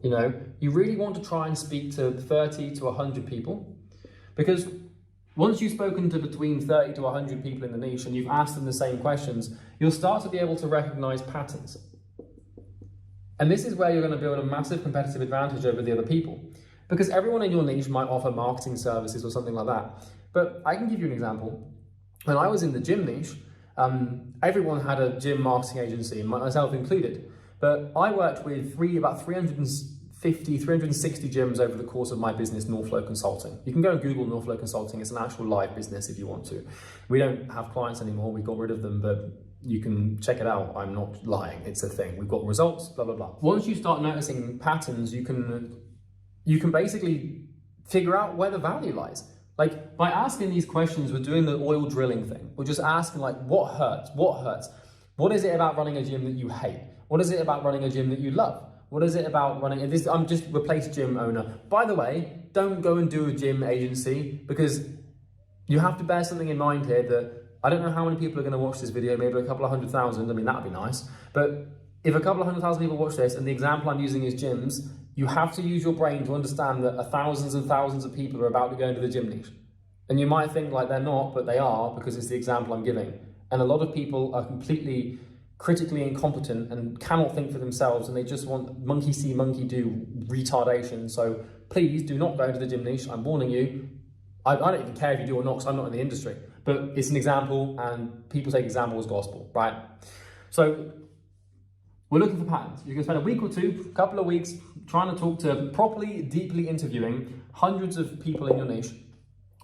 you really want to try and speak to 30 to 100 people, because once you've spoken to between 30 to 100 people in the niche and you've asked them the same questions, you'll start to be able to recognize patterns. And this is where you're going to build a massive competitive advantage over the other people, because everyone in your niche might offer marketing services or something like that. But I can give you an example. When I was in the gym niche, everyone had a gym marketing agency, myself included. But I worked with about 360 gyms over the course of my business, NorthFlow Consulting. You can go and Google NorthFlow Consulting. It's an actual live business if you want to. We don't have clients anymore. We got rid of them, but you can check it out. I'm not lying. It's a thing. We've got results, blah, blah, blah. Once you start noticing patterns, you can basically figure out where the value lies. Like by asking these questions, we're doing the oil drilling thing. We're just asking like, what hurts? What hurts? What is it about running a gym that you hate? What is it about running a gym that you love? What is it about running? I'm just replace gym owner. By the way, don't go and do a gym agency, because you have to bear something in mind here that I don't know how many people are going to watch this video, maybe a couple of 100,000. I mean, that'd be nice. But if a couple of 100,000 people watch this and the example I'm using is gyms, you have to use your brain to understand that thousands and thousands of people are about to go into the gym niche. And you might think like they're not, but they are, because it's the example I'm giving. And a lot of people are completely critically incompetent and cannot think for themselves, and they just want monkey see, monkey do retardation. So please do not go into the gym niche. I'm warning you. I don't even care if you do or not, because I'm not in the industry. But it's an example, and people take example as gospel, right? So we're looking for patterns. You can spend a week or two, a couple of weeks, trying to talk to, properly, deeply interviewing hundreds of people in your niche,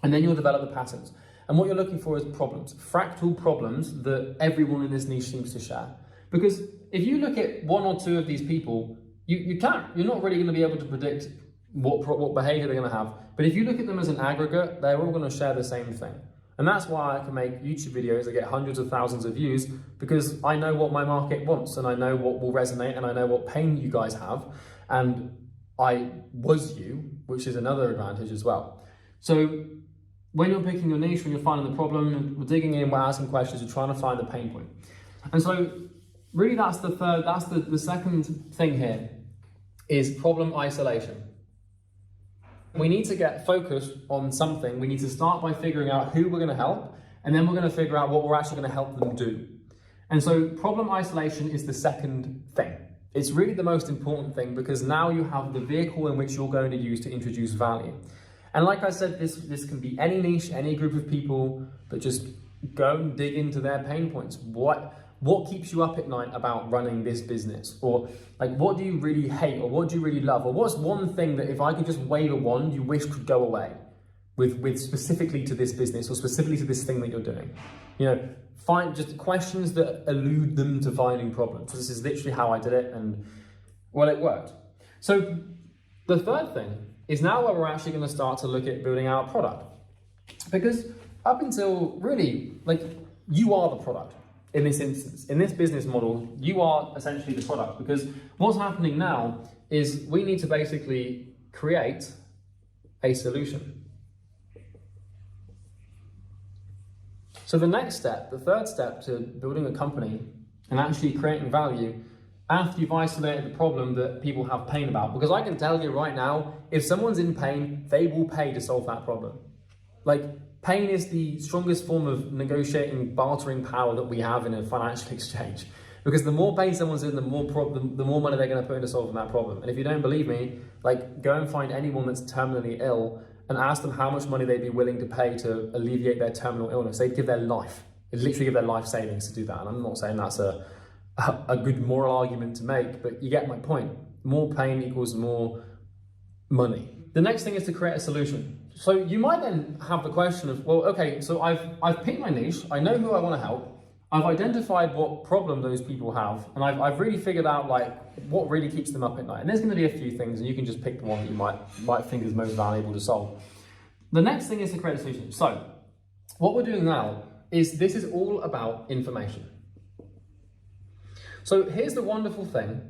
and then you'll develop the patterns. And what you're looking for is problems, fractal problems that everyone in this niche seems to share. Because if you look at 1 or 2 of these people, you're not really going to be able to predict what behavior they're going to have. But if you look at them as an aggregate, they're all going to share the same thing. And that's why I can make YouTube videos that get hundreds of thousands of views, because I know what my market wants, and I know what will resonate, and I know what pain you guys have. And I was you, which is another advantage as well. So when you're picking your niche, when you're finding the problem, we're digging in, we're asking questions, we're trying to find the pain point. And so really that's the second thing here, is problem isolation. We need to get focused on something. We need to start by figuring out who we're going to help, and then we're going to figure out what we're actually going to help them do. And so problem isolation is the second thing. It's really the most important thing, because now you have the vehicle in which you're going to use to introduce value. And like I said, this can be any niche, any group of people, but just go and dig into their pain points. What keeps you up at night about running this business? Or like, what do you really hate? Or what do you really love? Or what's one thing that if I could just wave a wand, you wish could go away with specifically to this business, or specifically to this thing that you're doing? You know, find just questions that elude them to finding problems. So this is literally how I did it, and well, it worked. So the third thing is now where we're actually going to start to look at building our product. Because up until really, like, you are the product. In this instance, in this business model, you are essentially the product, because what's happening now is we need to basically create a solution. So the next step, the third step to building a company and actually creating value, after you've isolated the problem that people have pain about, because I can tell you right now, if someone's in pain, they will pay to solve that problem. Like, pain is the strongest form of negotiating, bartering power that we have in a financial exchange. Because the more pain someone's in, the more money they're going to put into solving that problem. And if you don't believe me, like, go and find anyone that's terminally ill and ask them how much money they'd be willing to pay to alleviate their terminal illness. They'd give their life. They'd literally give their life savings to do that. And I'm not saying that's a good moral argument to make, but you get my point. More pain equals more money. The next thing is to create a solution. So you might then have the question of, well, okay, so I've picked my niche, I know who I want to help, I've identified what problem those people have, and I've really figured out like what really keeps them up at night. And there's going to be a few things, and you can just pick the one that you might think is most valuable to solve. The next thing is to create a solution. So what we're doing now is this is all about information. So here's the wonderful thing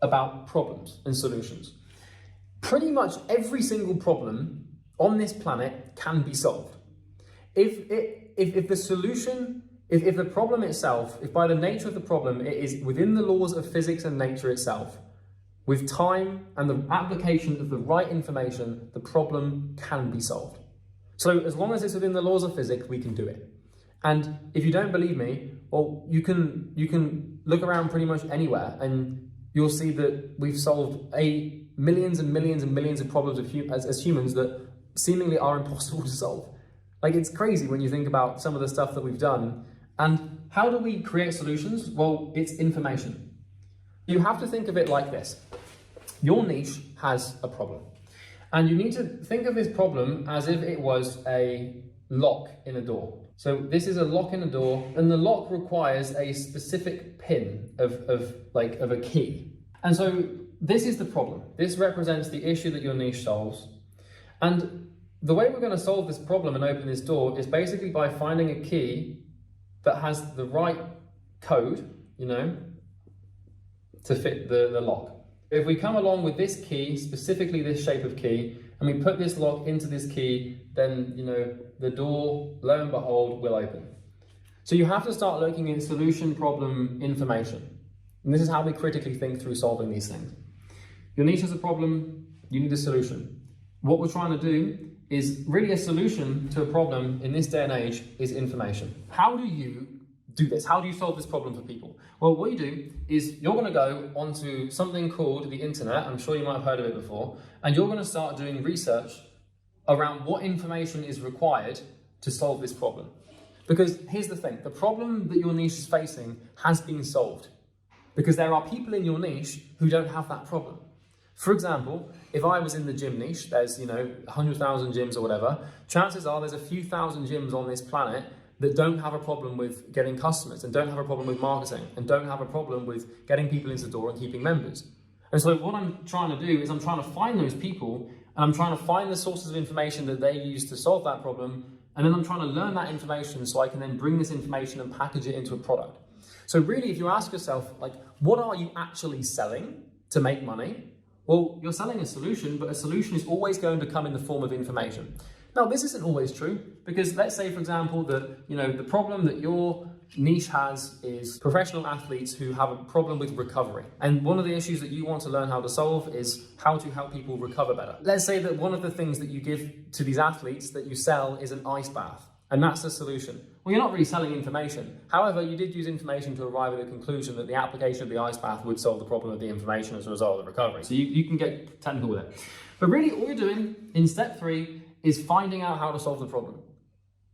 about problems and solutions. Pretty much every single problem on this planet can be solved. If the solution, if the problem itself, if by the nature of the problem it is within the laws of physics and nature itself, with time and the application of the right information, the problem can be solved. So as long as it's within the laws of physics, we can do it. And if you don't believe me, well, you can look around pretty much anywhere and you'll see that we've solved millions and millions and millions of problems as humans that seemingly are impossible to solve. Like, it's crazy when you think about some of the stuff that we've done. And how do we create solutions? Well, it's information. You have to think of it like this. Your niche has a problem. And you need to think of this problem as if it was a lock in a door. So this is a lock in a door, and the lock requires a specific pin of a key. And so this is the problem. This represents the issue that your niche solves. And the way we're going to solve this problem and open this door is basically by finding a key that has the right code, to fit the lock. If we come along with this key, specifically this shape of key, and we put this lock into this key, then, the door, lo and behold, will open. So you have to start looking at solution, problem, information. And this is how we critically think through solving these things. Your niche has a problem, you need a solution. What we're trying to do is really a solution to a problem in this day and age is information. How do you do this? How do you solve this problem for people? Well, what you do is you're going to go onto something called the internet. I'm sure you might have heard of it before. And you're going to start doing research around what information is required to solve this problem. Because here's the thing, the problem that your niche is facing has been solved. Because there are people in your niche who don't have that problem. For example, if I was in the gym niche, there's 100,000 gyms or whatever, chances are there's a few thousand gyms on this planet that don't have a problem with getting customers, and don't have a problem with marketing, and don't have a problem with getting people into the door and keeping members. And so what I'm trying to do is I'm trying to find those people and I'm trying to find the sources of information that they use to solve that problem, and then I'm trying to learn that information so I can then bring this information and package it into a product. So really, if you ask yourself, like, what are you actually selling to make money? Well, you're selling a solution, but a solution is always going to come in the form of information. Now, this isn't always true, because let's say, for example, that the problem that your niche has is professional athletes who have a problem with recovery. And one of the issues that you want to learn how to solve is how to help people recover better. Let's say that one of the things that you give to these athletes that you sell is an ice bath, and that's the solution. Well, you're not really selling information. However, you did use information to arrive at the conclusion that the application of the ice bath would solve the problem of the information as a result of the recovery. So you can get technical with it. But really, all you're doing in step 3 is finding out how to solve the problem.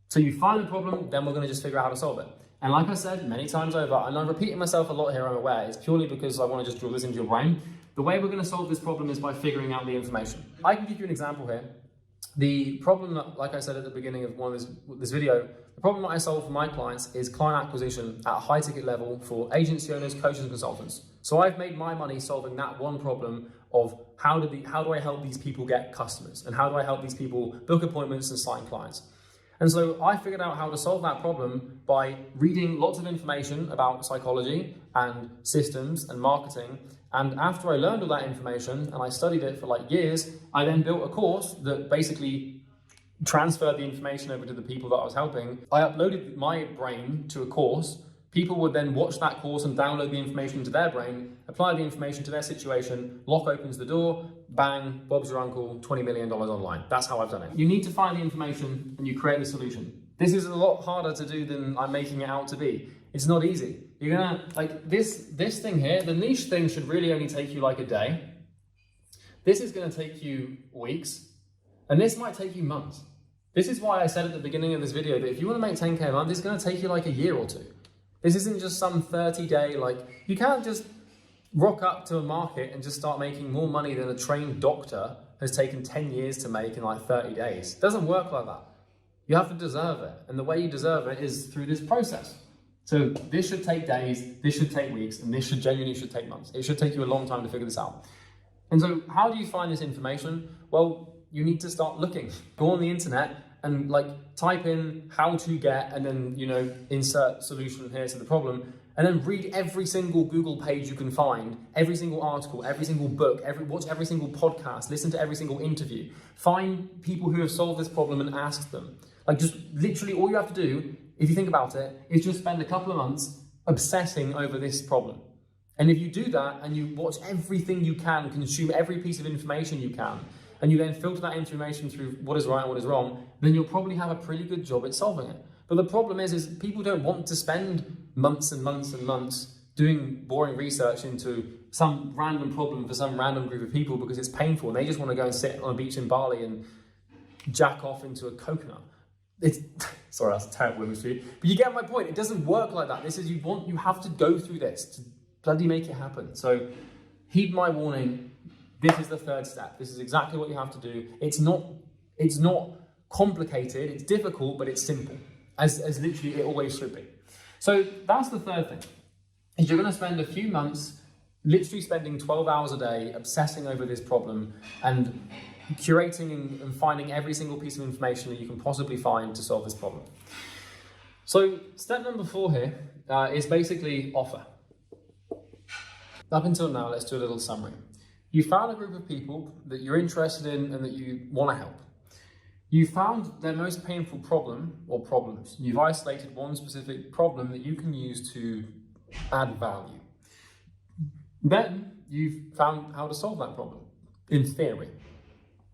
So you find the problem, then we're going to just figure out how to solve it. And like I said many times over, and I'm repeating myself a lot here, I'm aware, it's purely because I want to just drill this into your brain. The way we're going to solve this problem is by figuring out the information. I can give you an example here. The problem that, like I said at the beginning of this video, the problem that I solve for my clients is client acquisition at a high ticket level for agency owners, coaches, and consultants. So I've made my money solving that one problem of how do I help these people get customers, and how do I help these people book appointments and sign clients. And so I figured out how to solve that problem by reading lots of information about psychology and systems and marketing. And after I learned all that information and I studied it for like years, I then built a course that basically transferred the information over to the people that I was helping. I uploaded my brain to a course. People would then watch that course and download the information into their brain, apply the information to their situation, lock opens the door, bang, Bob's your uncle, $20 million online. That's how I've done it. You need to find the information and you create the solution. This is a lot harder to do than I'm making it out to be. It's not easy. You're gonna, like this thing here, the niche thing should really only take you like a day. This is gonna take you weeks, and this might take you months. This is why I said at the beginning of this video that if you wanna make 10K a month, it's gonna take you like a year or 2. This isn't just some 30-day, you can't just rock up to a market and just start making more money than a trained doctor has taken 10 years to make in like 30 days. It doesn't work like that. You have to deserve it. And the way you deserve it is through this process. So this should take days, this should take weeks, and this genuinely should take months. It should take you a long time to figure this out. And so how do you find this information? Well, you need to start looking. Go on the internet and type in how to get, and then, insert solution here to the problem, and then read every single Google page you can find, every single article, every single book, watch every single podcast, listen to every single interview. Find people who have solved this problem and ask them. Just literally all you have to do, if you think about it, is just spend a couple of months obsessing over this problem. And if you do that and you watch everything you can, consume every piece of information you can, and you then filter that information through what is right and what is wrong, then you'll probably have a pretty good job at solving it. But the problem is people don't want to spend months and months and months doing boring research into some random problem for some random group of people because it's painful, and they just want to go and sit on a beach in Bali and jack off into a coconut. Sorry, that's a terrible image for you, but you get my point. It doesn't work like that. This is you have to go through this to bloody make it happen. So heed my warning. This is the 3rd step. This is exactly what you have to do. It's not complicated. It's difficult, but it's simple, as literally it always should be. So that's the 3rd thing. Is you're going to spend a few months, literally spending 12 hours a day obsessing over this problem and curating and finding every single piece of information that you can possibly find to solve this problem. So step number 4 here is basically offer. Up until now, let's do a little summary. You found a group of people that you're interested in and that you want to help. You found their most painful problem or problems. You've isolated one specific problem that you can use to add value. Then you've found how to solve that problem, in theory.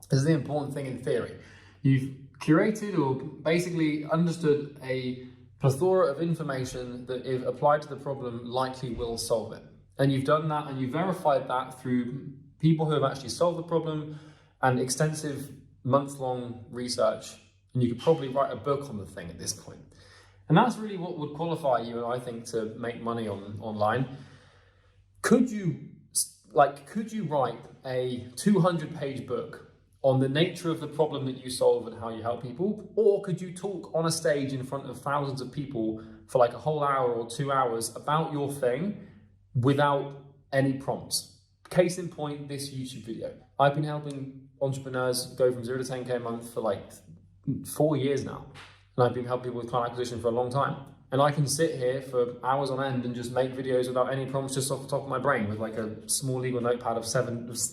This is the important thing in theory. You've curated or basically understood a plethora of information that, if applied to the problem, likely will solve it. And you've done that, and you've verified that through people who have actually solved the problem and extensive month-long research. And you could probably write a book on the thing at this point. And that's really what would qualify you, I think, to make money online. Could you write a 200-page book on the nature of the problem that you solve and how you help people? Or could you talk on a stage in front of thousands of people for a whole hour or 2 hours about your thing without any prompts? Case in point, this YouTube video. I've been helping entrepreneurs go from 0 to 10K a month for like 4 years now. And I've been helping people with client acquisition for a long time. And I can sit here for hours on end and just make videos without any problems, just off the top of my brain with like a small legal notepad of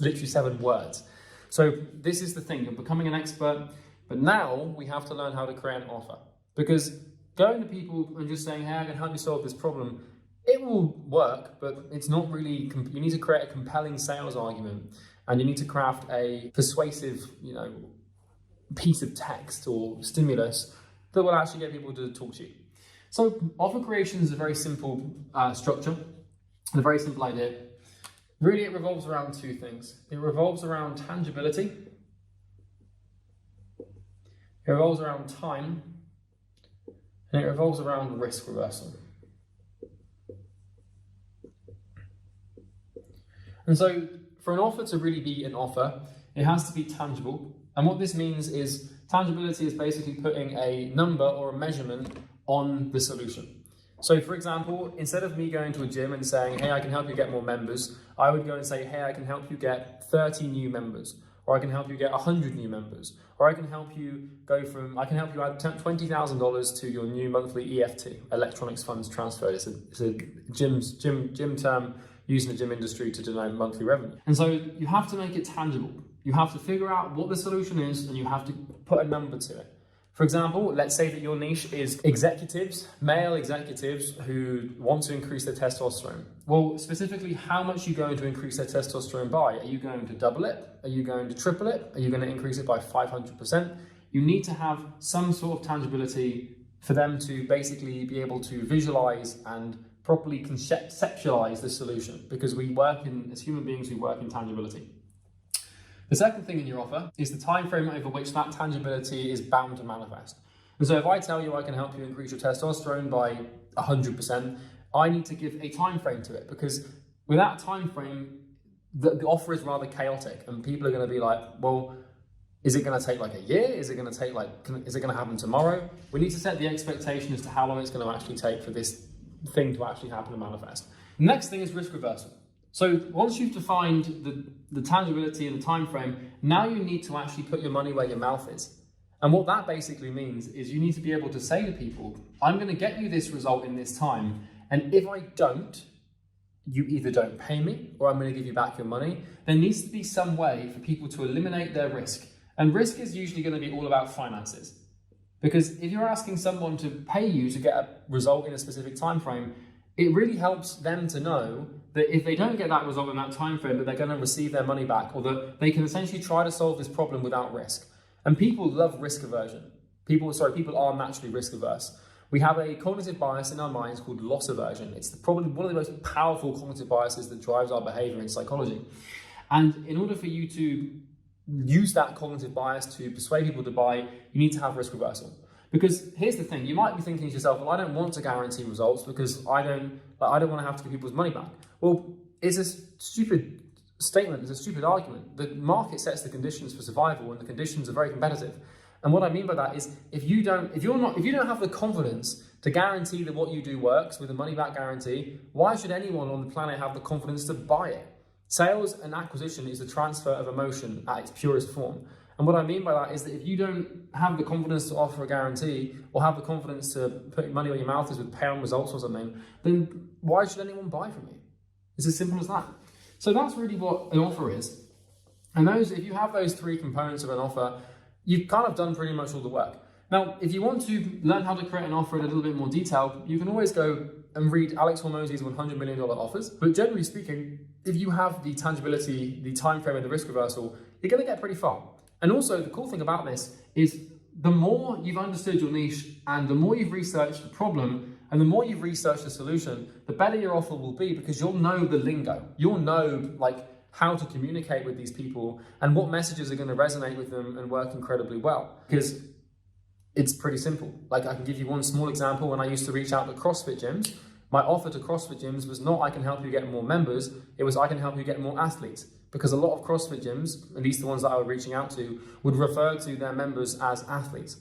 literally 7 words. So this is the thing, you're becoming an expert, but now we have to learn how to create an offer. Because going to people and just saying, hey, I can help you solve this problem, it will work, but it's not really, you need to create a compelling sales argument, and you need to craft a persuasive, piece of text or stimulus that will actually get people to talk to you. So offer creation is a very simple structure, a very simple idea. Really, it revolves around 2 things. It revolves around tangibility, it revolves around time, and it revolves around risk reversal. And so for an offer to really be an offer, it has to be tangible. And what this means is tangibility is basically putting a number or a measurement on the solution. So for example, instead of me going to a gym and saying, hey, I can help you get more members, I would go and say, hey, I can help you get 30 new members, or I can help you get 100 new members, or I can help you add $20,000 to your new monthly EFT, electronics funds transfer. It's a gym term used in the gym industry to denote monthly revenue. And so you have to make it tangible. You have to figure out what the solution is, and you have to put a number to it. For example, let's say that your niche is executives, male executives who want to increase their testosterone. Well, specifically, how much are you going to increase their testosterone by? Are you going to double it? Are you going to triple it? Are you going to increase it by 500%? You need to have some sort of tangibility for them to basically be able to visualize and properly conceptualize the solution, because as human beings, we work in tangibility. The second thing in your offer is the time frame over which that tangibility is bound to manifest. And so if I tell you I can help you increase your testosterone by 100%, I need to give a time frame to it, because without a time frame, the offer is rather chaotic, and people are going to be like, well, is it going to take like a year? Is it going to happen tomorrow? We need to set the expectation as to how long it's going to actually take for this thing to actually happen and manifest. The next thing is risk reversal. So once you've defined the tangibility and the time frame, now you need to actually put your money where your mouth is. And what that basically means is you need to be able to say to people, I'm going to get you this result in this time, and if I don't, you either don't pay me or I'm going to give you back your money. There needs to be some way for people to eliminate their risk. And risk is usually going to be all about finances. Because if you're asking someone to pay you to get a result in a specific time frame, it really helps them to know that if they don't get that result in that time frame, that they're going to receive their money back, or that they can essentially try to solve this problem without risk. And people love risk aversion. People are naturally risk averse. We have a cognitive bias in our minds called loss aversion. It's probably one of the most powerful cognitive biases that drives our behavior in psychology. And in order for you to use that cognitive bias to persuade people to buy, you need to have risk reversal. Because here's the thing, you might be thinking to yourself, well, I don't want to guarantee results because I don't want to have to give people's money back. Well, it's a stupid statement, it's a stupid argument. The market sets the conditions for survival, and the conditions are very competitive. And what I mean by that is, if you don't have the confidence to guarantee that what you do works with a money back guarantee, why should anyone on the planet have the confidence to buy it? Sales and acquisition is the transfer of emotion at its purest form. And what I mean by that is that if you don't have the confidence to offer a guarantee, or have the confidence to put money where your mouth is with pay on results or something, then why should anyone buy from you? It's as simple as that. So that's really what an offer is. And if you have those 3 components of an offer, you've kind of done pretty much all the work. Now, if you want to learn how to create an offer in a little bit more detail, you can always go and read Alex Hormozi's $100 million offers. But generally speaking, if you have the tangibility, the time frame, and the risk reversal, you're going to get pretty far. And also, the cool thing about this is the more you've understood your niche, and the more you've researched the problem, and the more you've researched the solution, the better your offer will be, because you'll know the lingo. You'll know how to communicate with these people and what messages are going to resonate with them and work incredibly well. Because it's pretty simple. I can give you one small example. When I used to reach out to CrossFit gyms, my offer to CrossFit gyms was not I can help you get more members, it was I can help you get more athletes. Because a lot of CrossFit gyms, at least the ones that I was reaching out to, would refer to their members as athletes.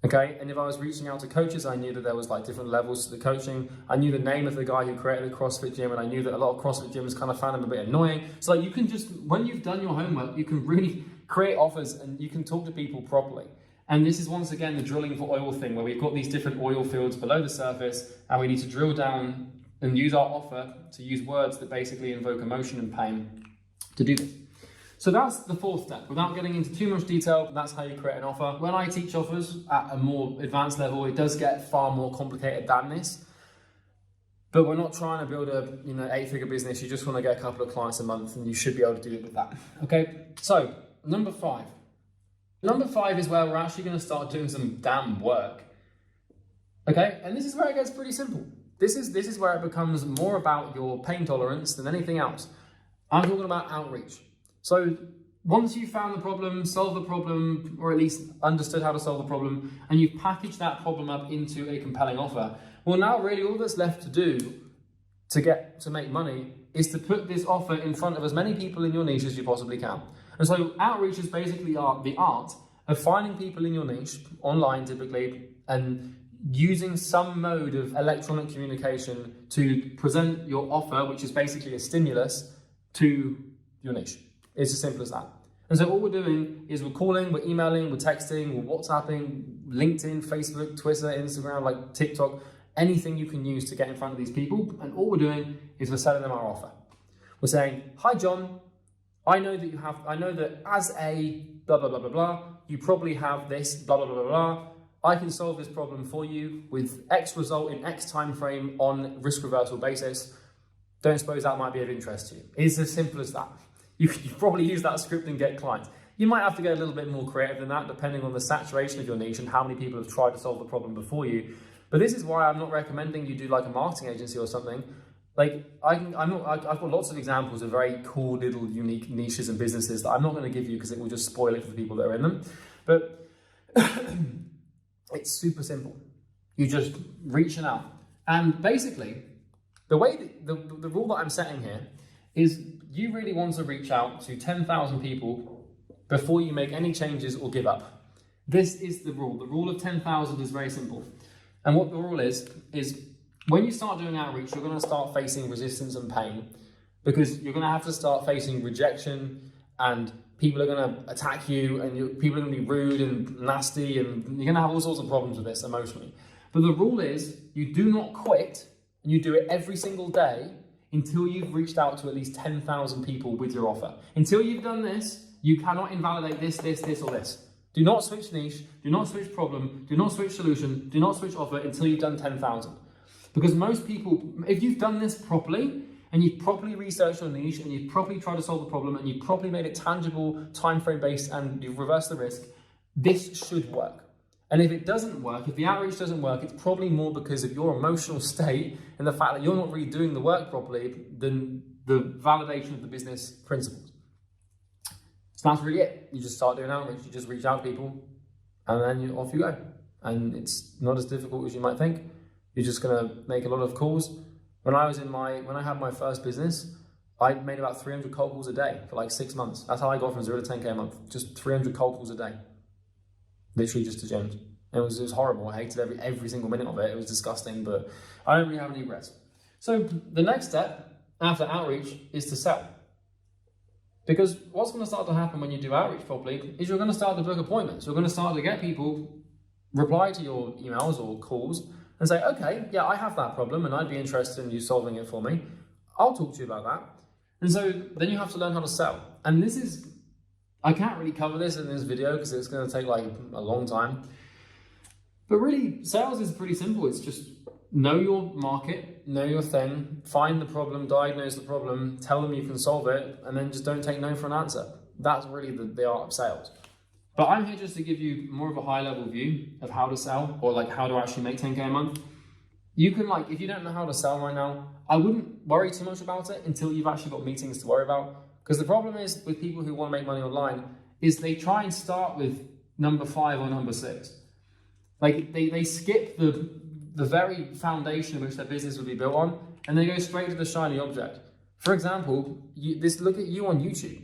Okay, and if I was reaching out to coaches, I knew that there was different levels to the coaching. I knew the name of the guy who created the CrossFit gym, and I knew that a lot of CrossFit gyms kind of found him a bit annoying. So you can just, when you've done your homework, you can really create offers and you can talk to people properly. And this is once again the drilling for oil thing, where we've got these different oil fields below the surface and we need to drill down and use our offer to use words that basically invoke emotion and pain to do this. So that's the fourth step. Without getting into too much detail, that's how you create an offer. When I teach offers at a more advanced level, it does get far more complicated than this. But we're not trying to build a 8-figure business. You just want to get a couple of clients a month and you should be able to do it with that. Okay, so number 5. Number 5 is where we're actually going to start doing some damn work. Okay, and this is where it gets pretty simple. This is where it becomes more about your pain tolerance than anything else. I'm talking about outreach. So once you've found the problem, solved the problem, or at least understood how to solve the problem, and you've packaged that problem up into a compelling offer, well, now really all that's left to do to make money is to put this offer in front of as many people in your niche as you possibly can. And so outreach is basically the art of finding people in your niche, online typically, and using some mode of electronic communication to present your offer, which is basically a stimulus, to your niche. It's as simple as that. And so all we're doing is we're calling, we're emailing, we're texting, we're WhatsApping, LinkedIn, Facebook, Twitter, Instagram, like TikTok, anything you can use to get in front of these people. And all we're doing is we're selling them our offer. We're saying, hi John, I know that as a blah, blah, blah, blah, blah, you probably have this blah, blah, blah, blah, blah. I can solve this problem for you with X result in X time frame on risk reversal basis. Don't suppose that might be of interest to you. It's as simple as that. You probably use that script and get clients. You might have to get a little bit more creative than that, depending on the saturation of your niche and how many people have tried to solve the problem before you. But this is why I'm not recommending you do like a marketing agency or something. Like I've got lots of examples of very cool little unique niches and businesses that I'm not going to give you because it will just spoil it for the people that are in them. But it's super simple. You just reaching out. And basically, the rule that I'm setting here is you really want to reach out to 10,000 people before you make any changes or give up. This is the rule. The rule of 10,000 is very simple. And what the rule is when you start doing outreach, you're going to start facing resistance and pain because you're going to have to start facing rejection and people are going to attack you and people are going to be rude and nasty and you're going to have all sorts of problems with this emotionally. But the rule is you do not quit and you do it every single day until you've reached out to at least 10,000 people with your offer. Until you've done this, you cannot invalidate this, or this. Do not switch niche, do not switch problem, do not switch solution, do not switch offer until you've done 10,000. Because most people, if you've done this properly, and you've properly researched your niche, and you've properly tried to solve the problem, and you've properly made it tangible, time frame based, and you've reversed the risk, this should work. And if it doesn't work, if the outreach doesn't work, it's probably more because of your emotional state and the fact that you're not really doing the work properly than the validation of the business principles. So that's really it. You just start doing outreach, you just reach out to people, and then off you go. And it's not as difficult as you might think. You're just gonna make a lot of calls. When I had my first business, I made about 300 cold calls a day for like 6 months. That's how I got from 0 to 10K a month. Just 300 cold calls a day. Literally just to gyms. It was horrible. I hated every single minute of it. It was disgusting, but I don't really have any regrets. So the next step after outreach is to sell. Because what's going to start to happen when you do outreach properly is you're going to start to book appointments. You're going to start to get people reply to your emails or calls and say, okay, yeah, I have that problem and I'd be interested in you solving it for me. I'll talk to you about that. And so then you have to learn how to sell. And I can't really cover this in this video because it's going to take like a long time. But really, sales is pretty simple. It's just know your market, know your thing, find the problem, diagnose the problem, tell them you can solve it, and then just don't take no for an answer. That's really the art of sales. But I'm here just to give you more of a high-level view of how to sell or like how to actually make 10K a month. You can if you don't know how to sell right now, I wouldn't worry too much about it until you've actually got meetings to worry about. Because the problem is with people who want to make money online is they try and start with number 5 or number 6. Like they skip the very foundation in which their business would be built on, and they go straight to the shiny object. For example, look at you on YouTube,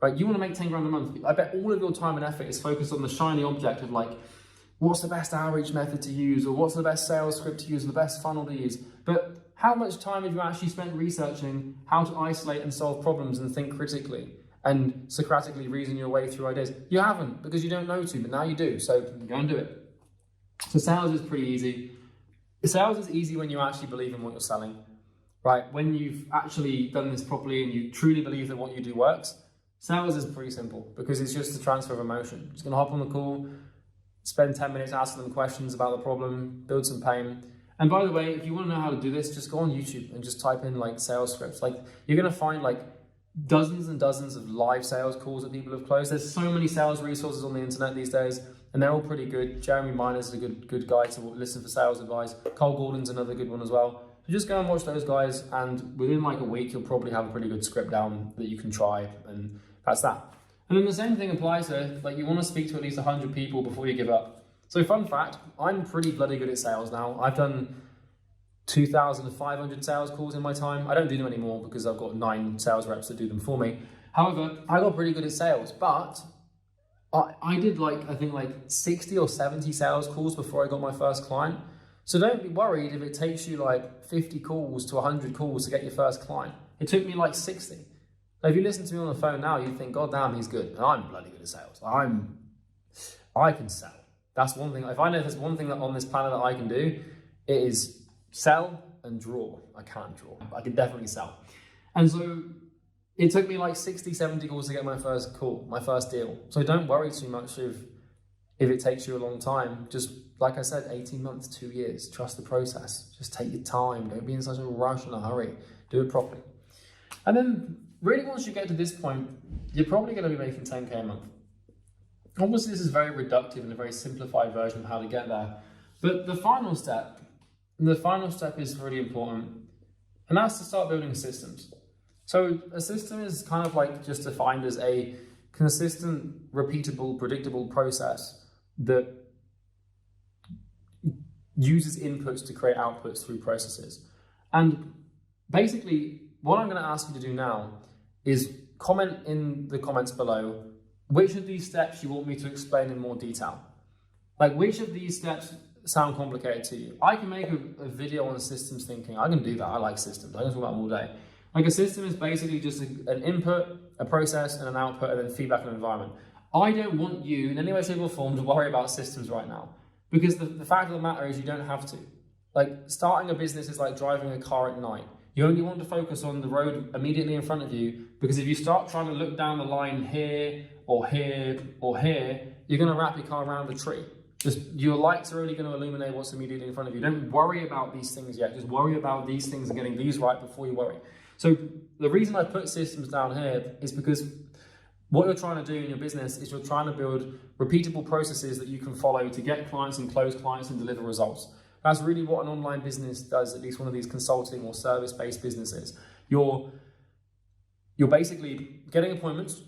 right? You want to make 10 grand a month. I bet all of your time and effort is focused on the shiny object of like, what's the best outreach method to use, or what's the best sales script to use, or the best funnel to use. But how much time have you actually spent researching how to isolate and solve problems and think critically? and Socratically reason your way through ideas. You haven't, because you don't know to, but now you do, so go and do it. So sales is pretty easy. Sales is easy when you actually believe in what you're selling, right? When you've actually done this properly and you truly believe that what you do works, sales is pretty simple because it's just a transfer of emotion. You're just gonna hop on the call, spend 10 minutes asking them questions about the problem, build some pain. And by the way, if you wanna know how to do this, just go on YouTube and just type in like sales scripts. Like you're gonna find like dozens and dozens of live sales calls that people have closed. There's so many sales resources on the internet these days, and they're all pretty good. Jeremy Miner's a good guy to listen for sales advice. Cole Gordon's another good one as well. So just go and watch those guys, and within like a week, you'll probably have a pretty good script down that you can try, and that's that. And then the same thing applies to, like, you want to speak to at least 100 people before you give up. So fun fact, I'm pretty bloody good at sales now. I've done 2,500 sales calls in my time. I don't do them anymore because I've got 9 sales reps that do them for me. However, I got pretty good at sales, but I did I think 60 or 70 sales calls before I got my first client. So don't be worried if it takes you like 50 calls to 100 calls to get your first client. It took me like 60. Now, if you listen to me on the phone now, you think, God damn, he's good. And I'm bloody good at sales. I can sell. That's one thing. If I know there's one thing that on this planet that I can do, it is sell and draw. I can't draw. I can definitely sell. And so it took me like 60, 70 calls to get my first call, my first deal. So don't worry too much if it takes you a long time. Just like I said, 18 months, 2 years. Trust the process. Just take your time. Don't be in such a rush and a hurry. Do it properly. And then really once you get to this point, you're probably going to be making 10K a month. Obviously this is very reductive and a very simplified version of how to get there. But the final step is really important. And that's to start building systems. So a system is kind of like just defined as a consistent, repeatable, predictable process that uses inputs to create outputs through processes. And basically, what I'm going to ask you to do now is comment in the comments below which of these steps you want me to explain in more detail. Like, which of these steps sound complicated to you? I can make a video on systems thinking. I can do that. I like systems. I can talk about them all day. Like, a system is basically just an input, a process, and an output, and then feedback and environment. I don't want you in any way, shape, or form to worry about systems right now, because the fact of the matter is you don't have to. Like, starting a business is like driving a car at night. You only want to focus on the road immediately in front of you, because if you start trying to look down the line here, or here, or here, you're going to wrap your car around a tree. Just your lights are only going to illuminate what's immediately in front of you. Don't worry about these things yet. Just worry about these things and getting these right before you worry. So the reason I put systems down here is because what you're trying to do in your business is you're trying to build repeatable processes that you can follow to get clients and close clients and deliver results. That's really what an online business does, at least one of these consulting or service-based businesses. You're basically getting appointments,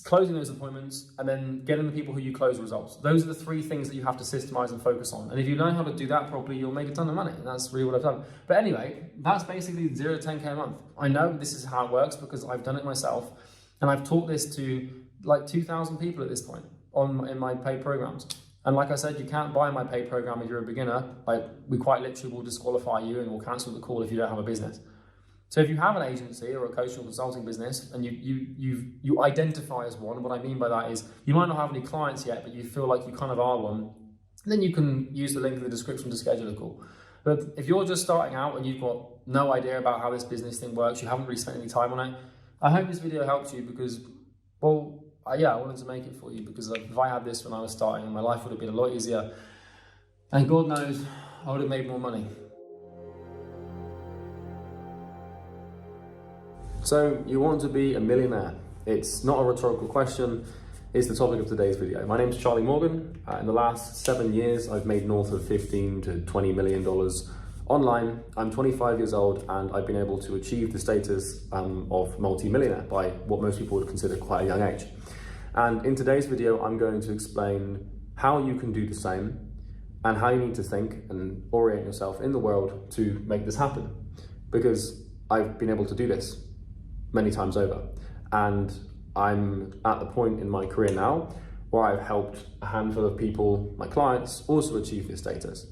closing those appointments, and then getting the people who you close results. Those are the 3 things that you have to systemize and focus on. And if you know how to do that properly, you'll make a ton of money. And that's really what I've done. But anyway, that's basically 0 to 10K a month. I know this is how it works because I've done it myself. And I've taught this to like 2,000 people at this point in my paid programs. And like I said, you can't buy my paid program if you're a beginner. Like, we quite literally will disqualify you and we'll cancel the call if you don't have a business. So if you have an agency or a coaching or consulting business and you identify as one, what I mean by that is you might not have any clients yet, but you feel like you kind of are one, then you can use the link in the description to schedule a call. But if you're just starting out and you've got no idea about how this business thing works, you haven't really spent any time on it, I hope this video helped you because, well, I wanted to make it for you because if I had this when I was starting, my life would have been a lot easier. And God knows, I would have made more money. So, you want to be a millionaire? It's not a rhetorical question, it's the topic of today's video. My name is Charlie Morgan. In the last 7 years, I've made north of $15 to $20 million online. I'm 25 years old and I've been able to achieve the status of multi-millionaire by what most people would consider quite a young age. And in today's video, I'm going to explain how you can do the same and how you need to think and orient yourself in the world to make this happen. Because I've been able to do this many times over. And I'm at the point in my career now where I've helped a handful of people, my clients, also achieve this status.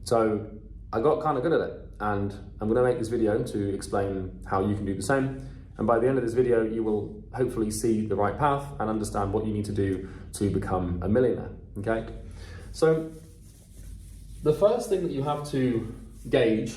So I got kind of good at it, and I'm gonna make this video to explain how you can do the same. And by the end of this video, you will hopefully see the right path and understand what you need to do to become a millionaire, okay? So the first thing that you have to gauge,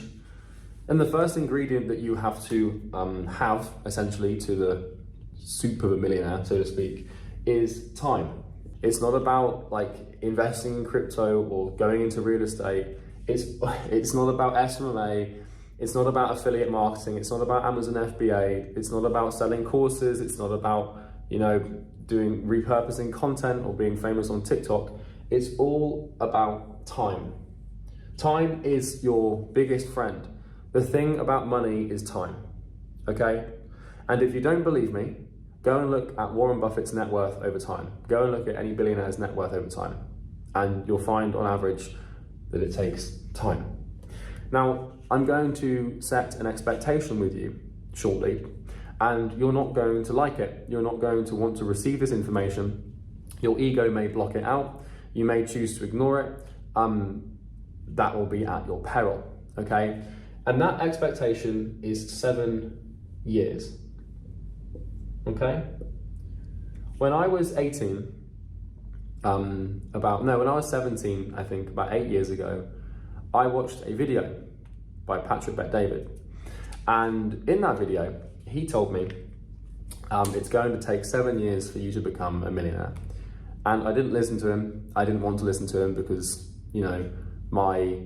and the first ingredient that you have to have essentially to the soup of a millionaire, so to speak, is time. It's not about like investing in crypto or going into real estate. It's not about SMMA. It's not about affiliate marketing. It's not about Amazon FBA. It's not about selling courses. It's not about, you know, doing repurposing content or being famous on TikTok. It's all about time. Time is your biggest friend. The thing about money is time, okay? And if you don't believe me, go and look at Warren Buffett's net worth over time. Go and look at any billionaire's net worth over time. And you'll find on average that it takes time. Now, I'm going to set an expectation with you shortly, and you're not going to like it. You're not going to want to receive this information. Your ego may block it out. You may choose to ignore it. That will be at your peril, okay? And that expectation is 7 years, okay? When I was 18, when I was 17, I think about 8 years ago, I watched a video by Patrick Bet-David. And in that video, he told me it's going to take 7 years for you to become a millionaire. And I didn't listen to him. I didn't want to listen to him because, you know, my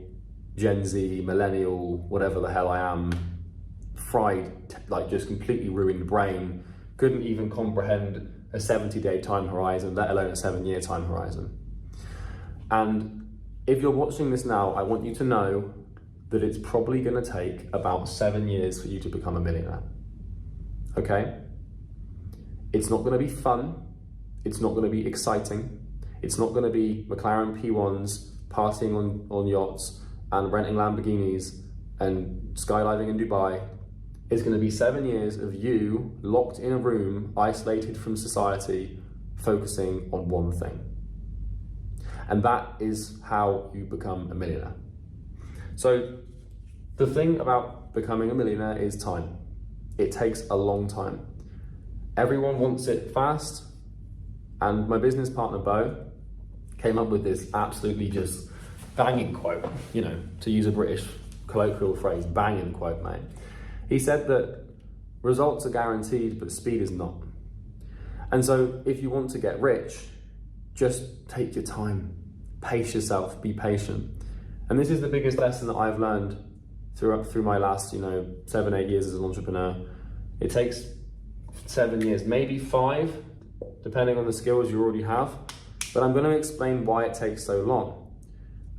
Gen Z, millennial, whatever the hell I am, fried, like just completely ruined brain, couldn't even comprehend a 70-day time horizon, let alone a 7-year time horizon. And if you're watching this now, I want you to know that it's probably gonna take about 7 years for you to become a millionaire, okay? It's not gonna be fun. It's not gonna be exciting. It's not gonna be McLaren P1s, partying on yachts and renting Lamborghinis and skydiving in Dubai. It's gonna be 7 years of you locked in a room, isolated from society, focusing on one thing. And that is how you become a millionaire. So the thing about becoming a millionaire is time. It takes a long time. Everyone wants it fast. And my business partner, Bo, came up with this absolutely just banging quote, you know, to use a British colloquial phrase, banging quote, mate. He said that results are guaranteed, but speed is not. And so if you want to get rich, just take your time, pace yourself, be patient. And this is the biggest lesson that I've learned through my last, 7, 8 years as an entrepreneur. It takes 7 years, maybe 5, depending on the skills you already have. But I'm going to explain why it takes so long.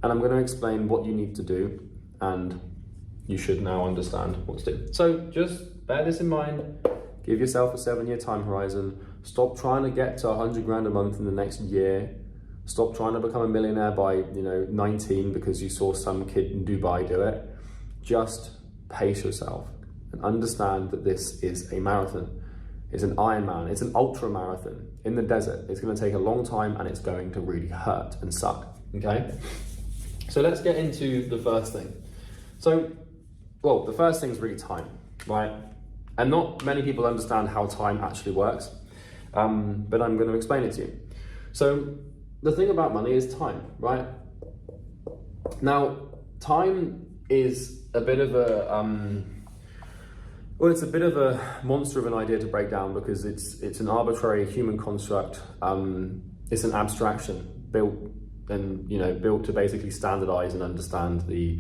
And I'm going to explain what you need to do, and you should now understand what to do. So just bear this in mind. Give yourself a 7-year time horizon. Stop trying to get to 100 grand a month in the next year. Stop trying to become a millionaire by 19 because you saw some kid in Dubai do it. Just pace yourself and understand that this is a marathon. It's an Ironman. It's an ultra marathon in the desert. It's going to take a long time and it's going to really hurt and suck. Okay. So let's get into the first thing. So, well, the first thing is really time, right? And not many people understand how time actually works, but I'm going to explain it to you. So the thing about money is time, right? Now, time is a bit of a, it's a bit of a monster of an idea to break down because it's an arbitrary human construct. It's an abstraction built to basically standardize and understand the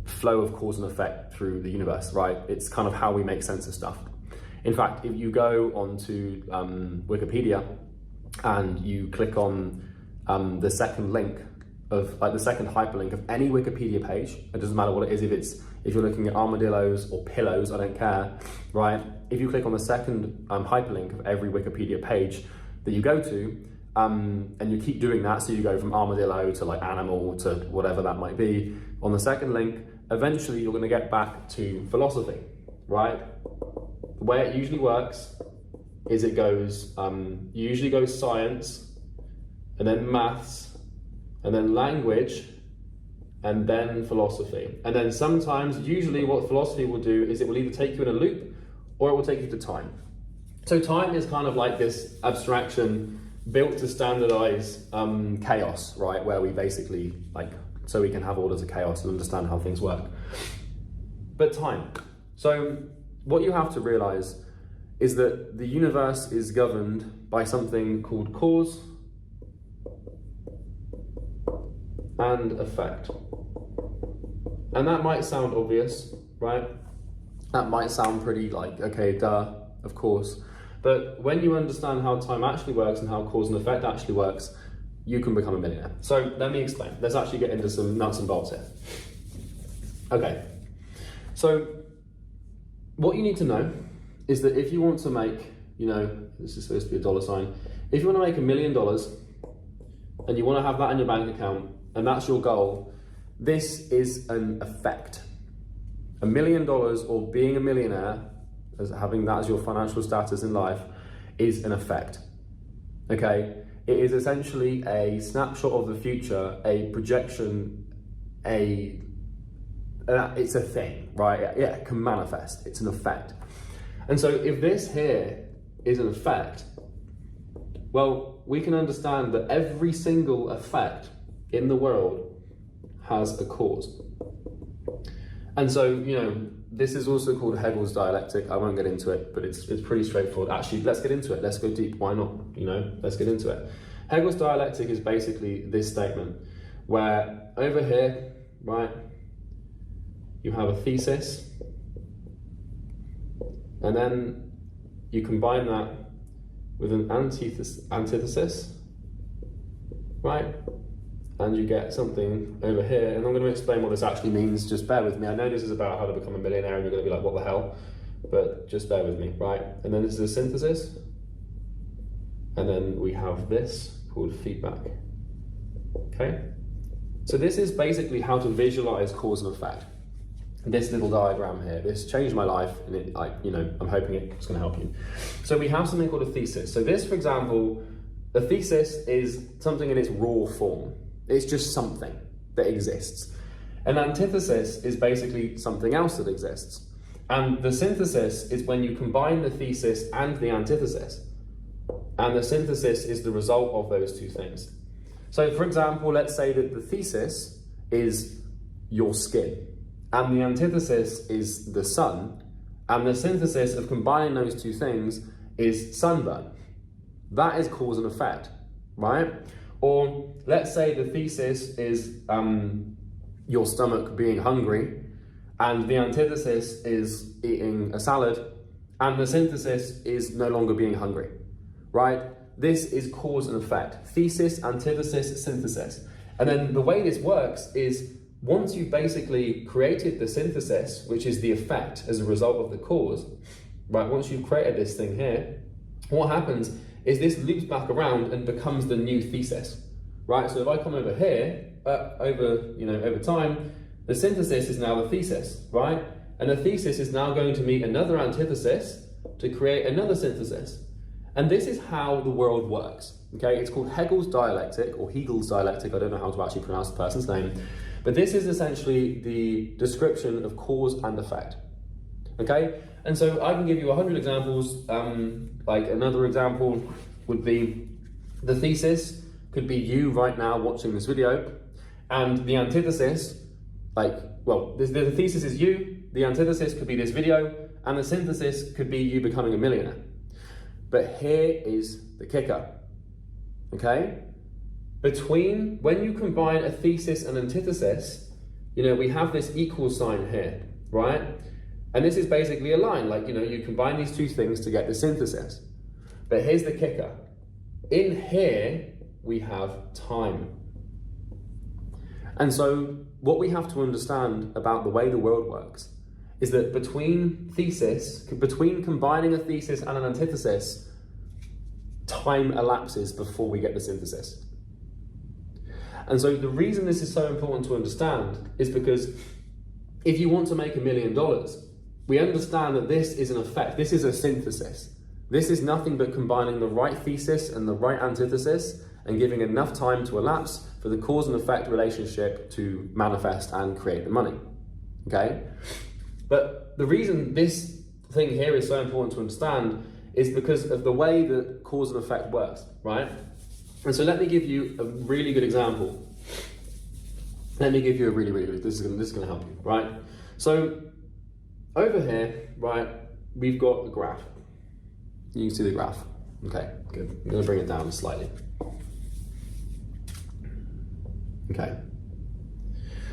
flow of cause and effect through the universe, right? It's kind of how we make sense of stuff. In fact, if you go onto Wikipedia and you click on the second link of the second hyperlink of any Wikipedia page, it doesn't matter what it is, if you're looking at armadillos or pillows, I don't care, right? If you click on the second hyperlink of every Wikipedia page that you go to, and you keep doing that, so you go from armadillo to like animal to whatever that might be, on the second link, eventually you're gonna get back to philosophy, right? The way it usually works is it goes, usually goes science, and then maths, and then language, and then philosophy. And then sometimes, usually what philosophy will do is it will either take you in a loop or it will take you to time. So time is kind of like this abstraction built to standardize chaos, right? Where we basically so we can have orders of chaos and understand how things work. But time. So what you have to realize is that the universe is governed by something called cause and effect. And that might sound obvious, right? That might sound pretty okay, duh, of course. But when you understand how time actually works and how cause and effect actually works, you can become a millionaire. So let me explain. Let's actually get into some nuts and bolts here. Okay, so what you need to know is that if you want to make, this is supposed to be a dollar sign. If you want to make $1 million and you want to have that in your bank account and that's your goal, this is an effect. $1 million or being a millionaire, as having that as your financial status in life, is an effect. Okay, it is essentially a snapshot of the future, a projection, it's a thing, right? Yeah, it can manifest. It's an effect. And so if this here is an effect, well, we can understand that every single effect in the world has a cause. And so, this is also called Hegel's dialectic. I won't get into it, but it's pretty straightforward. Actually, let's get into it. Let's go deep. Why not? Let's get into it. Hegel's dialectic is basically this statement where over here, right, you have a thesis, and then you combine that with an antithesis, right? And you get something over here, and I'm going to explain what this actually means. Just bear with me. I know this is about how to become a millionaire, and you're going to be like, what the hell? But just bear with me, right? And then this is a synthesis, and then we have this called feedback. Okay? So this is basically how to visualize cause and effect. This little diagram here, this changed my life, and I'm hoping it's going to help you. So we have something called a thesis. So this, for example, the thesis is something in its raw form. It's just something that exists. An antithesis is basically something else that exists. And the synthesis is when you combine the thesis and the antithesis. And the synthesis is the result of those two things. So for example, let's say that the thesis is your skin, and the antithesis is the sun, and the synthesis of combining those two things is sunburn. That is cause and effect, right? Or let's say the thesis is your stomach being hungry, and the antithesis is eating a salad, and the synthesis is no longer being hungry, right? This is cause and effect. Thesis, antithesis, synthesis. And then the way this works is once you've basically created the synthesis, which is the effect as a result of the cause, right? Once you've created this thing here, what happens is this loops back around and becomes the new thesis, right? So if I come over here, over time, the synthesis is now the thesis, right? And the thesis is now going to meet another antithesis to create another synthesis. And this is how the world works, okay? It's called Hegel's dialectic, or Hegel's dialectic. I don't know how to actually pronounce the person's name, but this is essentially the description of cause and effect, okay? And so I can give you 100 examples. Like another example would be the thesis could be you right now watching this video, and the antithesis, the thesis is you, the antithesis could be this video, and the synthesis could be you becoming a millionaire. But here is the kicker, okay? When you combine a thesis and antithesis, we have this equal sign here, right? And this is basically a line, you combine these two things to get the synthesis. But here's the kicker. In here, we have time. And so what we have to understand about the way the world works is that between combining a thesis and an antithesis, time elapses before we get the synthesis. And so the reason this is so important to understand is because if you want to make $1 million, we understand that this is an effect, this is a synthesis. This is nothing but combining the right thesis and the right antithesis and giving enough time to elapse for the cause and effect relationship to manifest and create the money, okay? But the reason this thing here is so important to understand is because of the way that cause and effect works, right? And so let me give you a really good example. Let me give you a really good, this is gonna help you, right? So over here, right, we've got a graph. You can see the graph. Okay, good. I'm gonna bring it down slightly. Okay.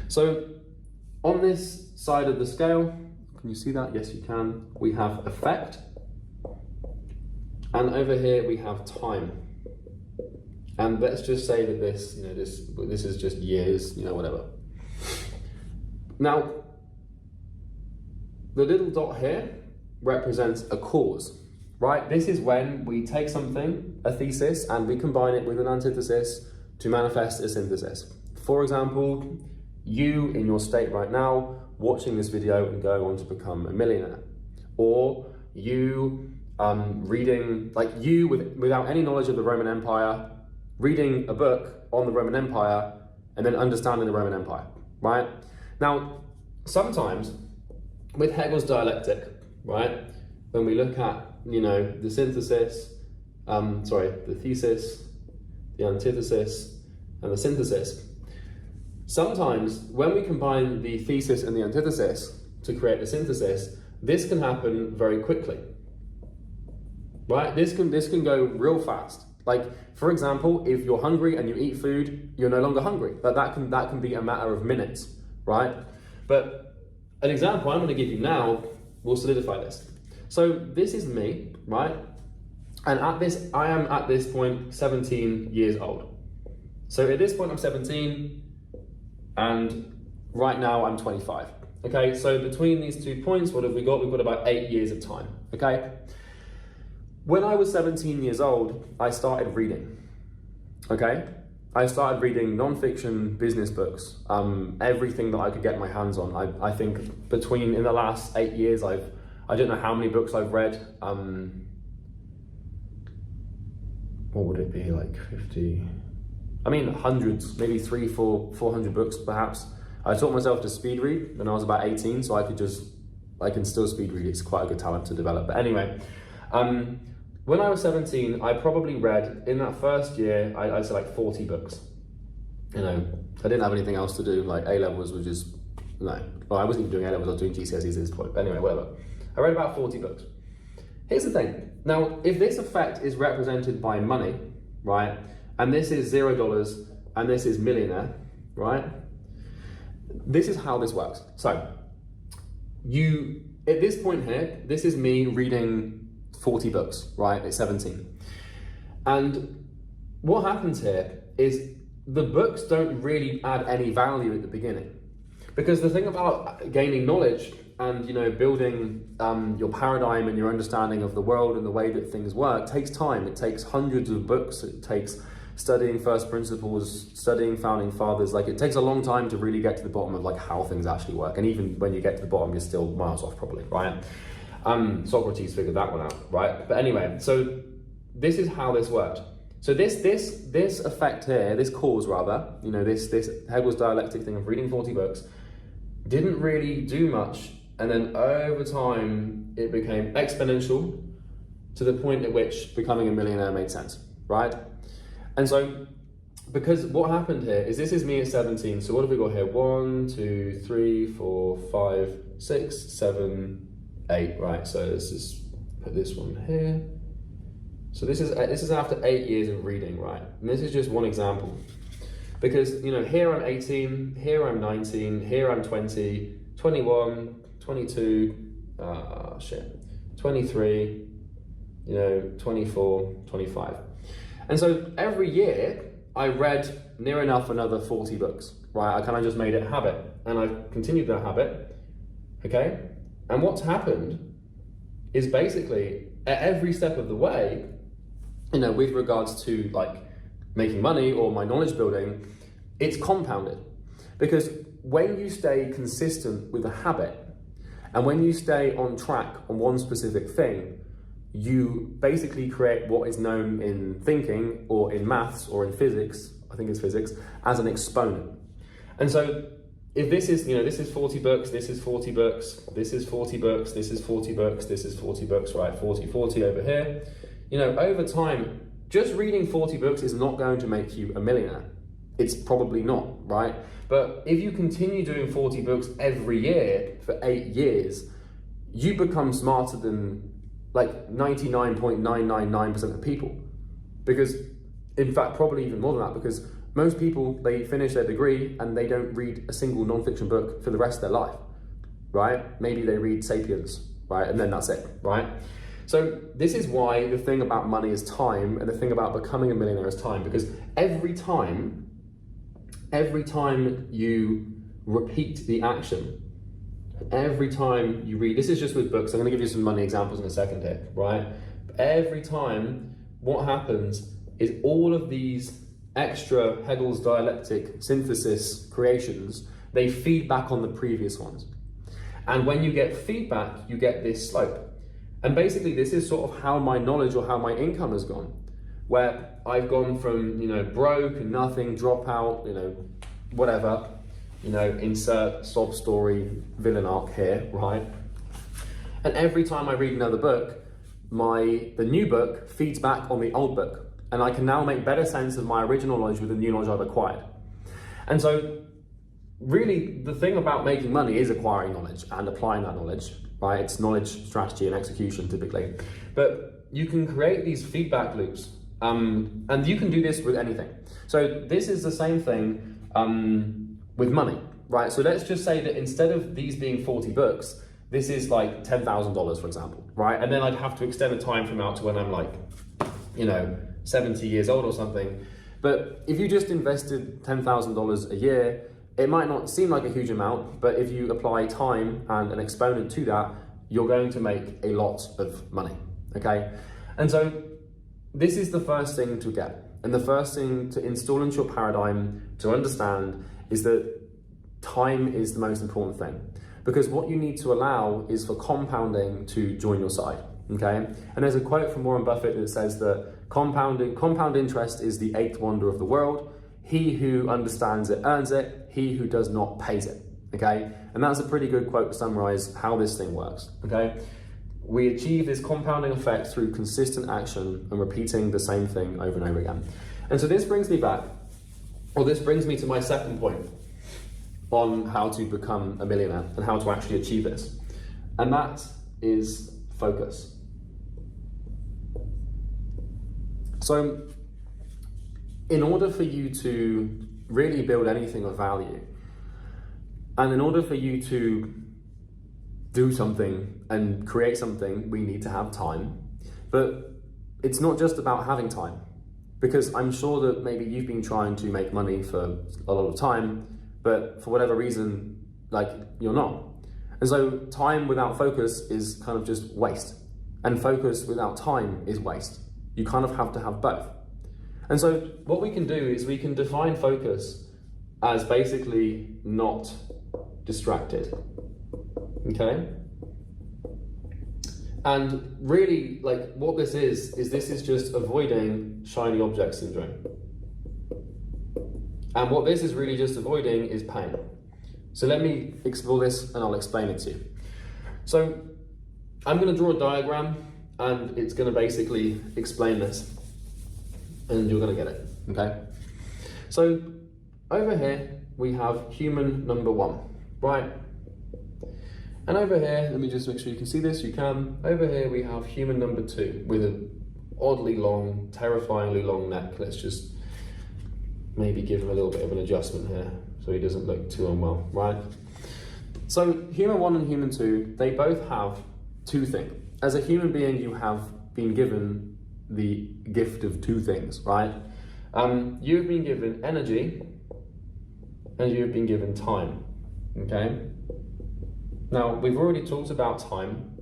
So on this side of the scale, can you see that? Yes, you can. We have effect. And over here we have time. And let's just say that this, this is just years, whatever. Now, the little dot here represents a cause, right? This is when we take something, a thesis, and we combine it with an antithesis to manifest a synthesis. For example, you in your state right now, watching this video and going on to become a millionaire. Or you reading, like you without any knowledge of the Roman Empire, reading a book on the Roman Empire and then understanding the Roman Empire, right? Now, sometimes with Hegel's dialectic, right, when we look at, the synthesis, the thesis, the antithesis, and the synthesis, sometimes when we combine the thesis and the antithesis to create the synthesis, this can happen very quickly, right? This can go real fast. Like, for example, if you're hungry and you eat food, you're no longer hungry. But that can be a matter of minutes, right? But an example I'm going to give you now will solidify this. So this is me, right? And I am at this point 17 years old. So at this point I'm 17, and right now I'm 25. Okay, so between these 2 points, what have we got? We've got about 8 years of time, okay? When I was 17 years old, I started reading, okay? I started reading non-fiction business books, everything that I could get my hands on. I think in the last 8 years, I don't know how many books I've read. What would it be, like 50? I mean, hundreds, maybe 400 books perhaps. I taught myself to speed read when I was about 18, so I can still speed read. It's quite a good talent to develop. But anyway, when I was 17, I probably read, in that first year, I'd say like 40 books. I didn't have anything else to do, like A-levels was just, well, I wasn't even doing A-levels, I was doing GCSEs at this point. But anyway, whatever. I read about 40 books. Here's the thing. Now, if this effect is represented by money, right, and this is $0 and this is millionaire, right, this is how this works. So, at this point here, this is me reading 40 books, right, at 17. And what happens here is the books don't really add any value at the beginning. Because the thing about gaining knowledge and building your paradigm and your understanding of the world and the way that things work takes time. It takes hundreds of books. It takes studying first principles, studying founding fathers. Like, it takes a long time to really get to the bottom of like how things actually work. And even when you get to the bottom, you're still miles off probably, right? Socrates figured that one out, right? But anyway, so this is how this worked. So this effect here, this cause rather, this Hegel's dialectic thing of reading 40 books, didn't really do much. And then over time, it became exponential to the point at which becoming a millionaire made sense, right? And so, because what happened here is this is me at 17. So what have we got here? 1, 2, 3, 4, 5, 6, 7, 8, right? So let's just put this one here. So this is after 8 years of reading, right? And this is just one example. Because, here I'm 18, here I'm 19, here I'm 20, 21, 22, 23, 24, 25. And so every year I read near enough another 40 books, right? I kind of just made it a habit, and I've continued that habit, okay? And what's happened is basically at every step of the way, with regards to like making money or my knowledge building, it's compounded. Because when you stay consistent with a habit, and when you stay on track on one specific thing, you basically create what is known in thinking or in maths or in physics, I think it's physics, as an exponent. And so if this is, this is 40 books, this is 40 books, this is 40 books, this is 40 books, this is 40 books, right? 40, 40 over here. Over time, just reading 40 books is not going to make you a millionaire. It's probably not, right? But if you continue doing 40 books every year for 8 years, you become smarter than like 99.999% of people. Because, in fact, probably even more than that, because most people, they finish their degree and they don't read a single non-fiction book for the rest of their life, right? Maybe they read Sapiens, right? And then that's it, right? So this is why the thing about money is time, and the thing about becoming a millionaire is time, because every time you repeat the action, every time you read, this is just with books, I'm gonna give you some money examples in a second here, right? Every time, what happens is all of these extra Hegel's dialectic synthesis creations, they feed back on the previous ones. And when you get feedback, you get this slope. And basically this is sort of how my knowledge or how my income has gone, where I've gone from, broke and nothing, dropout, whatever, insert sob story, villain arc here, right? And every time I read another book, the new book feeds back on the old book. And I can now make better sense of my original knowledge with the new knowledge I've acquired. And so really the thing about making money is acquiring knowledge and applying that knowledge, right? It's knowledge, strategy, and execution typically. But you can create these feedback loops, and you can do this with anything. So this is the same thing with money, right? So let's just say that instead of these being 40 books, this is like $10,000, for example, right? And then I'd have to extend the time frame out to when I'm like, 70 years old or something. But if you just invested $10,000 a year, it might not seem like a huge amount, but if you apply time and an exponent to that, you're going to make a lot of money, okay? And so this is the first thing to get. And the first thing to install into your paradigm to understand is that time is the most important thing. Because what you need to allow is for compounding to join your side, okay? And there's a quote from Warren Buffett that says that compound interest is the 8th wonder of the world. He who understands it earns it, he who does not pays it, okay? And that's a pretty good quote to summarize how this thing works, okay? We achieve this compounding effect through consistent action and repeating the same thing over and over again. And so this brings me to my second point on how to become a millionaire and how to actually achieve this. And that is focus. So in order for you to really build anything of value, and in order for you to do something and create something, we need to have time. But it's not just about having time, because I'm sure that maybe you've been trying to make money for a lot of time, but for whatever reason, you're not. And so time without focus is kind of just waste. And focus without time is waste. You kind of have to have both. And so what we can do is we can define focus as basically not distracted, okay? And really, what this is just avoiding shiny object syndrome. And what this is really just avoiding is pain. So let me explore this and I'll explain it to you. So I'm gonna draw a diagram and it's gonna basically explain this and you're gonna get it, okay? So over here, we have human number 1, right? And over here, let me just make sure you can see this, you can. Over here, we have human number 2 with an oddly long, terrifyingly long neck. Let's just maybe give him a little bit of an adjustment here so he doesn't look too unwell, right? So human 1 and human 2, they both have 2 things. As a human being, you have been given the gift of 2 things, right? You've been given energy and you've been given time, okay? Now, we've already talked about time,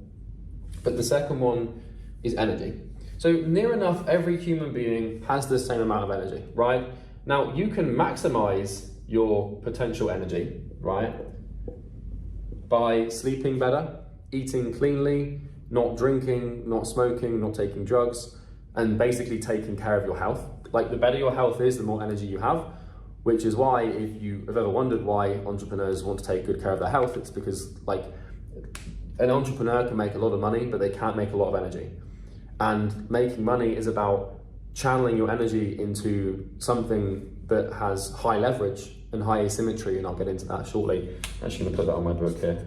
but the second one is energy. So near enough every human being has the same amount of energy, right? Now, you can maximize your potential energy, right? By sleeping better, eating cleanly, not drinking, not smoking, not taking drugs, and basically taking care of your health. The better your health is, the more energy you have. which is why if you have ever wondered why entrepreneurs want to take good care of their health, it's because like an entrepreneur can make a lot of money, but they can't make a lot of energy. And making money is about channeling your energy into something that has high leverage and high asymmetry, and I'll get into that shortly. I'm actually gonna put that on my book here,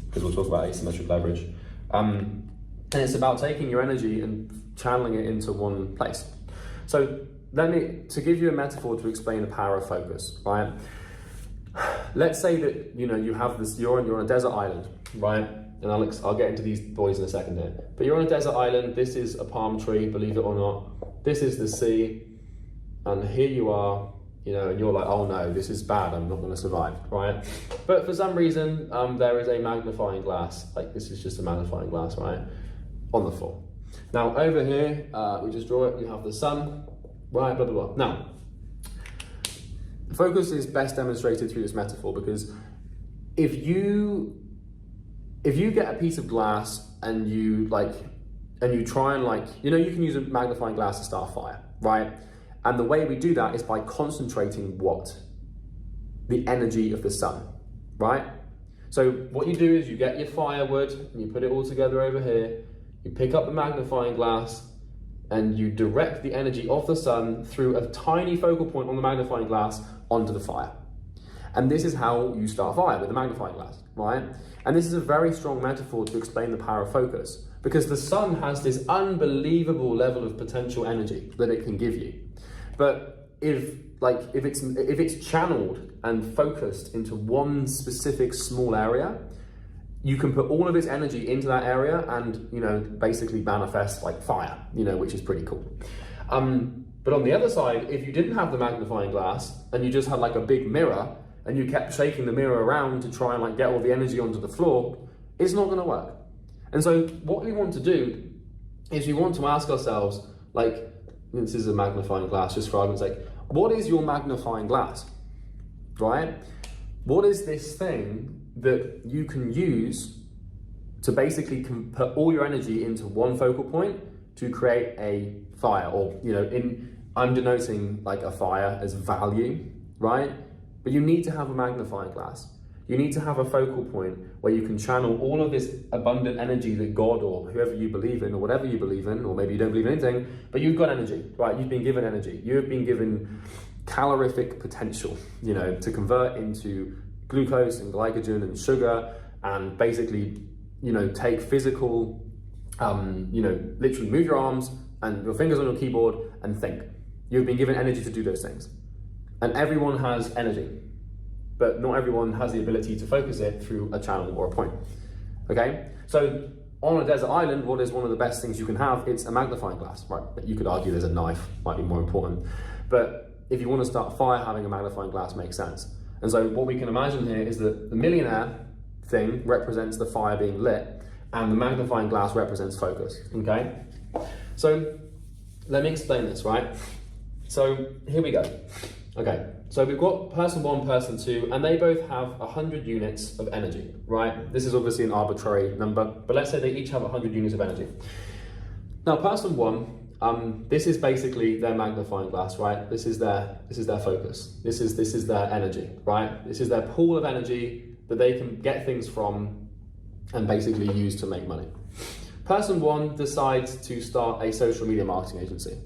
because we'll talk about asymmetric leverage. And it's about taking your energy and channeling it into one place. So to give you a metaphor to explain the power of focus, right? Let's say that you have this, you're on a desert island, right? And I'll get into these boys in a second here. But you're on a desert island, this is a palm tree, believe it or not. This is the sea, and here you are, and you're like, oh no, this is bad, I'm not gonna survive, right? But for some reason, there is a magnifying glass, like this is just a magnifying glass, right? On the floor. Now over here, we just draw it, we have the sun, right, blah, blah, blah. Now, focus is best demonstrated through this metaphor, because if you get a piece of glass and you try and you can use a magnifying glass to start a fire, right? And the way we do that is by concentrating what? The energy of the sun, right? So what you do is you get your firewood and you put it all together over here, you pick up the magnifying glass and you direct the energy of the sun through a tiny focal point on the magnifying glass onto the fire. And this is how you start a fire, with a magnifying glass, right? And this is a very strong metaphor to explain the power of focus, because the sun has this unbelievable level of potential energy that it can give you. But if it's channeled and focused into one specific small area, you can put all of its energy into that area and basically manifest like fire, which is pretty cool. But on the other side, if you didn't have the magnifying glass and you just had like a big mirror and you kept shaking the mirror around to try and get all the energy onto the floor, it's not going to work. And so what we want to do is we want to ask ourselves, this is a magnifying glass, just for argument's sake, what is your magnifying glass, right? What is this thing that you can use to basically put all your energy into one focal point to create a fire? Or, I'm denoting a fire as value, right? But you need to have a magnifying glass. You need to have a focal point where you can channel all of this abundant energy that God or whoever you believe in, or whatever you believe in, or maybe you don't believe in anything, but you've got energy, right? You've been given energy. You have been given calorific potential, to convert into glucose and glycogen and sugar, and basically, take physical, literally move your arms and your fingers on your keyboard and think. You've been given energy to do those things. And everyone has energy, but not everyone has the ability to focus it through a channel or a point, okay? So on a desert island, what is one of the best things you can have? It's a magnifying glass, right? But you could argue there's a knife, might be more important. But if you want to start a fire, having a magnifying glass makes sense. And so what we can imagine here is that the millionaire thing represents the fire being lit, and the magnifying glass represents focus, okay? So let me explain this, right? So here we go. Okay, so we've got person one, person two, and they both have 100 units of energy, right? This is obviously an arbitrary number, but let's say they each have 100 units of energy. Now, person one, this is basically their magnifying glass, right? This is their focus. This is their energy, right? This is their pool of energy that they can get things from and basically use to make money. Person one decides to start a social media marketing agency.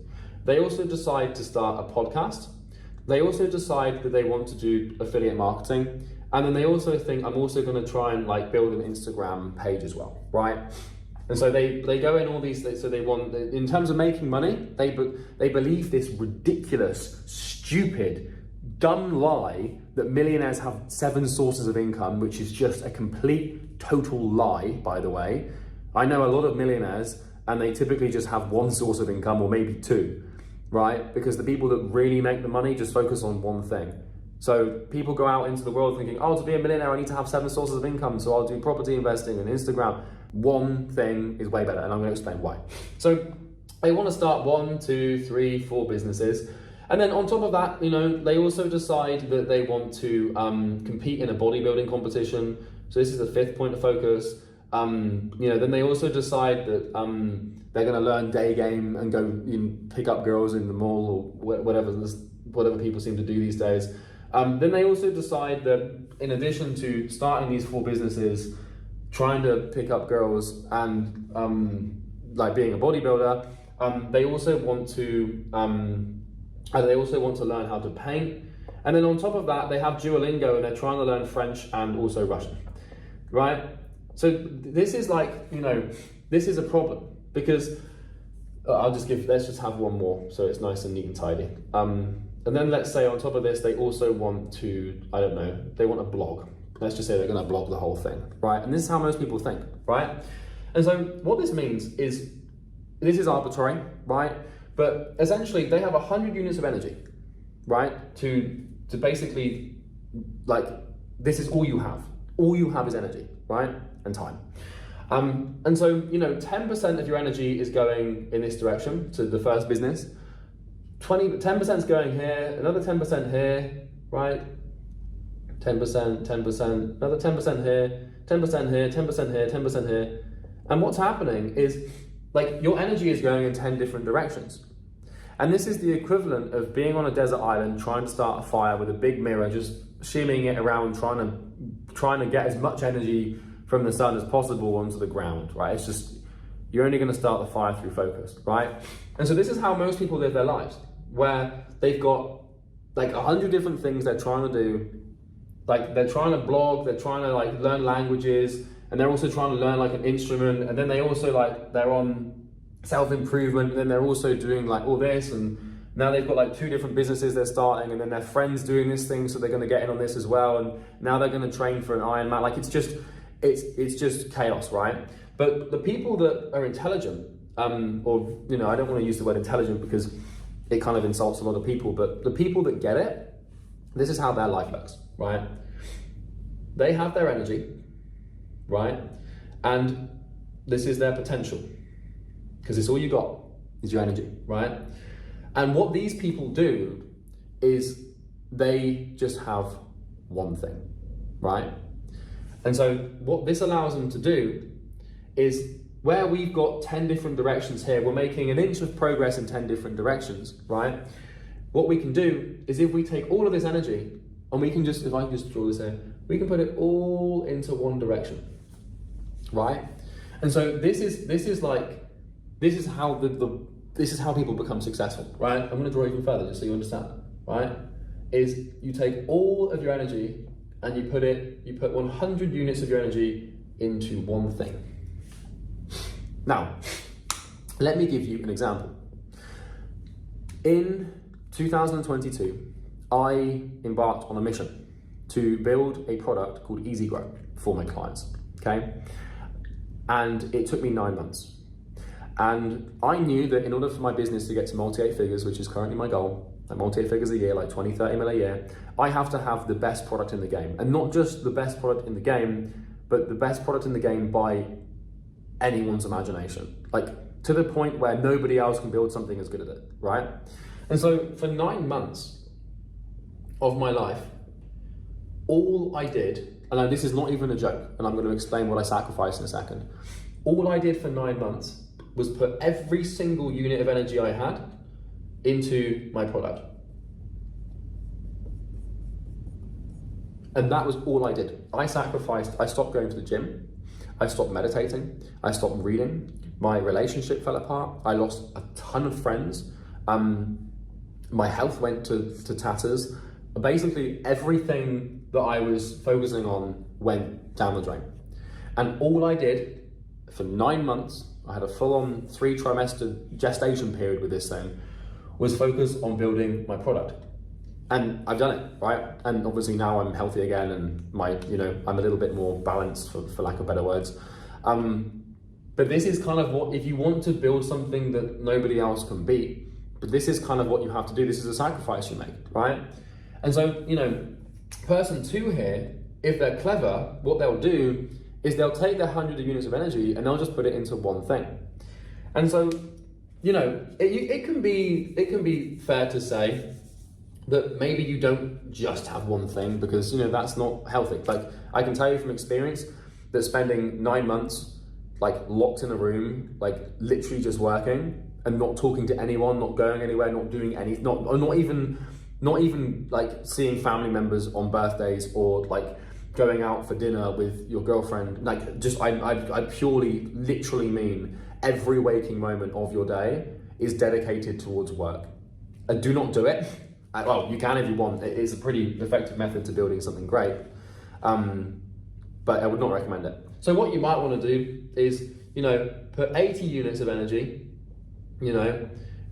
They also decide to start a podcast. They also decide that they want to do affiliate marketing. And then they also think, I'm also going to try and build an Instagram page as well, right? And so they go in all these, so they want, in terms of making money, they believe this ridiculous, stupid, dumb lie that millionaires have 7 sources of income, which is just a complete, total lie, by the way. I know a lot of millionaires and they typically just have 1 source of income or maybe 2. Right? Because the people that really make the money just focus on one thing. So people go out into the world thinking, oh, to be a millionaire, I need to have 7 sources of income. So I'll do property investing and Instagram. One thing is way better, and I'm going to explain why. So they want to start 1, 2, 3, 4 businesses. And then on top of that, they also decide that they want to compete in a bodybuilding competition. So this is the 5th point of focus. Then they also decide that they're going to learn day game and go pick up girls in the mall or whatever whatever people seem to do these days. Then they also decide that in addition to starting these 4 businesses, trying to pick up girls and like being a bodybuilder, they also want to learn how to paint. And then on top of that, they have Duolingo and they're trying to learn French and also Russian, right? So this is like, this is a problem because let's just have one more so it's nice and neat and tidy. And then let's say on top of this, they also want to, they want a blog. Let's just say they're gonna blog the whole thing, right? And this is how most people think, right? And so what this means is, this is arbitrary, right? But essentially they have 100 units of energy, right? To basically, like, this is all you have. All you have is energy, right? And time. And so, 10% of your energy is going in this direction to the first business. 10% is going here, another 10% here, right? 10%, 10%, another 10% here, 10% here, 10% here, 10% here. And what's happening is, like, your energy is going in 10 different directions. And this is the equivalent of being on a desert island, trying to start a fire with a big mirror, just shimmying it around, trying to get as much energy from the sun as possible onto the ground, right? It's just, you're only gonna start the fire through focus, right? And so this is how most people live their lives, where they've got like 100 different things they're trying to do. Like, they're trying to blog, they're trying to like learn languages, and they're also trying to learn like an instrument, and then they also they're on self-improvement, and then they're also doing like all this, and now they've got like 2 different businesses they're starting, and then their friends doing this thing, so they're going to get in on this as well, and now they're going to train for an Ironman. Like, it's just chaos, right? But the people that are intelligent, or I don't want to use the word intelligent because it kind of insults a lot of people, but the people that get it, this is how their life looks, right? They have their energy, right? And this is their potential, because it's all you got is your energy, right? And what these people do is they just have one thing, right? And so what this allows them to do is, where we've got 10 different directions here, we're making an inch of progress in 10 different directions, right? What we can do is, if we take all of this energy and we can just, if I can just draw this here, we can put it all into one direction, right? And so this is how people become successful, right? I'm gonna draw even further just so you understand, right? Is you take all of your energy and you put 100 units of your energy into one thing. Now, let me give you an example. In 2022, I embarked on a mission to build a product called Easy Grow for my clients, okay? And it took me 9 months. And I knew that in order for my business to get to multi-8 figures, which is currently my goal, like multi-8 figures a year, like 20, 30 mil a year, I have to have the best product in the game. And not just the best product in the game, but the best product in the game by anyone's imagination. Like, to the point where nobody else can build something as good as it, right? And so for 9 months of my life, all I did, and this is not even a joke, and I'm going to explain what I sacrificed in a second. All I did for 9 months was put every single unit of energy I had into my product. And that was all I did. I stopped going to the gym, I stopped meditating, I stopped reading, my relationship fell apart, I lost a ton of friends, my health went to tatters. Basically everything that I was focusing on went down the drain. And all I did for 9 months, I had a full-on 3-trimester gestation period with this thing, was focus on building my product. And I've done it, right? And obviously now I'm healthy again, and I'm a little bit more balanced, for lack of better words. But this is kind of what, if you want to build something that nobody else can beat, but this is kind of what you have to do. This is a sacrifice you make, right? And so, person 2 here, if they're clever, what they'll do is they'll take their 100 units of energy and they'll just put it into one thing. And so, it can be fair to say that maybe you don't just have one thing, because that's not healthy. Like, I can tell you from experience that spending 9 months like locked in a room, like literally just working and not talking to anyone, not going anywhere, not doing anything, not even not even like seeing family members on birthdays or like going out for dinner with your girlfriend. Like just, I purely, literally mean every waking moment of your day is dedicated towards work. And do not do it. Well, you can if you want. It is a pretty effective method to building something great. But I would not recommend it. So what you might want to do is, put 80 units of energy,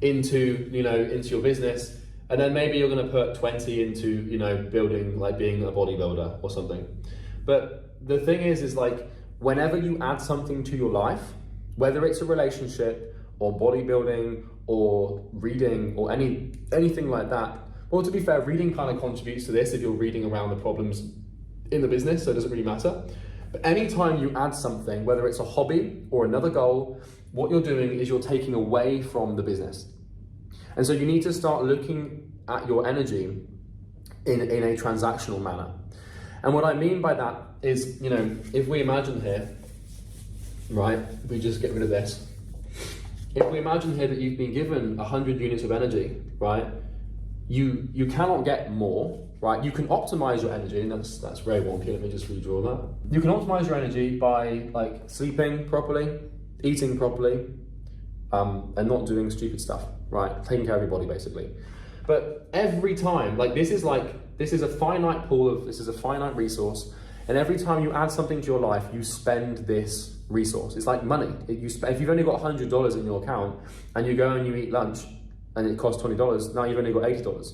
into your business. And then maybe you're going to put 20 into, building, like being a bodybuilder or something. But the thing is like, whenever you add something to your life, whether it's a relationship or bodybuilding or reading or anything like that, well, to be fair, reading kind of contributes to this if you're reading around the problems in the business, so it doesn't really matter. But anytime you add something, whether it's a hobby or another goal, what you're doing is you're taking away from the business. And so you need to start looking at your energy in a transactional manner. And what I mean by that is, if we imagine here, right, if we just get rid of this. If we imagine here that you've been given 100 units of energy, right, you cannot get more, right? You can optimize your energy, and that's very wonky. Let me just redraw that. You can optimize your energy by like sleeping properly, eating properly, and not doing stupid stuff, right? Taking care of your body, basically. But every time, this is a finite this is a finite resource, and every time you add something to your life, you spend this resource. It's like money. If you've only got $100 in your account, and you go and you eat lunch, and it costs $20, now you've only got $80,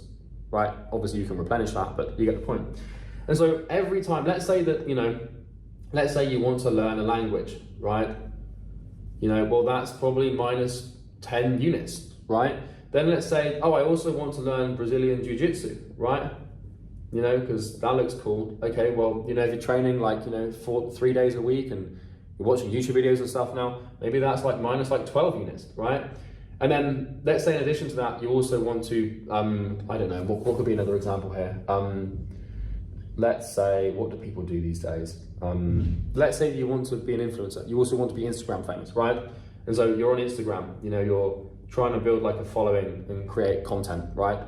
right? Obviously you can replenish that, but you get the point. And so every time, let's say you want to learn a language, right? Well, that's probably minus 10 units, right? Then let's say, I also want to learn Brazilian Jiu-Jitsu, right? Because that looks cool. Okay, well, if you're training 3 days a week and you're watching YouTube videos and stuff now, maybe that's minus 12 units, right? And then let's say in addition to that, you also want to, I don't know, what could be another example here? Let's say, what do people do these days? Let's say you want to be an influencer. You also want to be Instagram famous, right? And so you're on Instagram, you're trying to build a following and create content, right?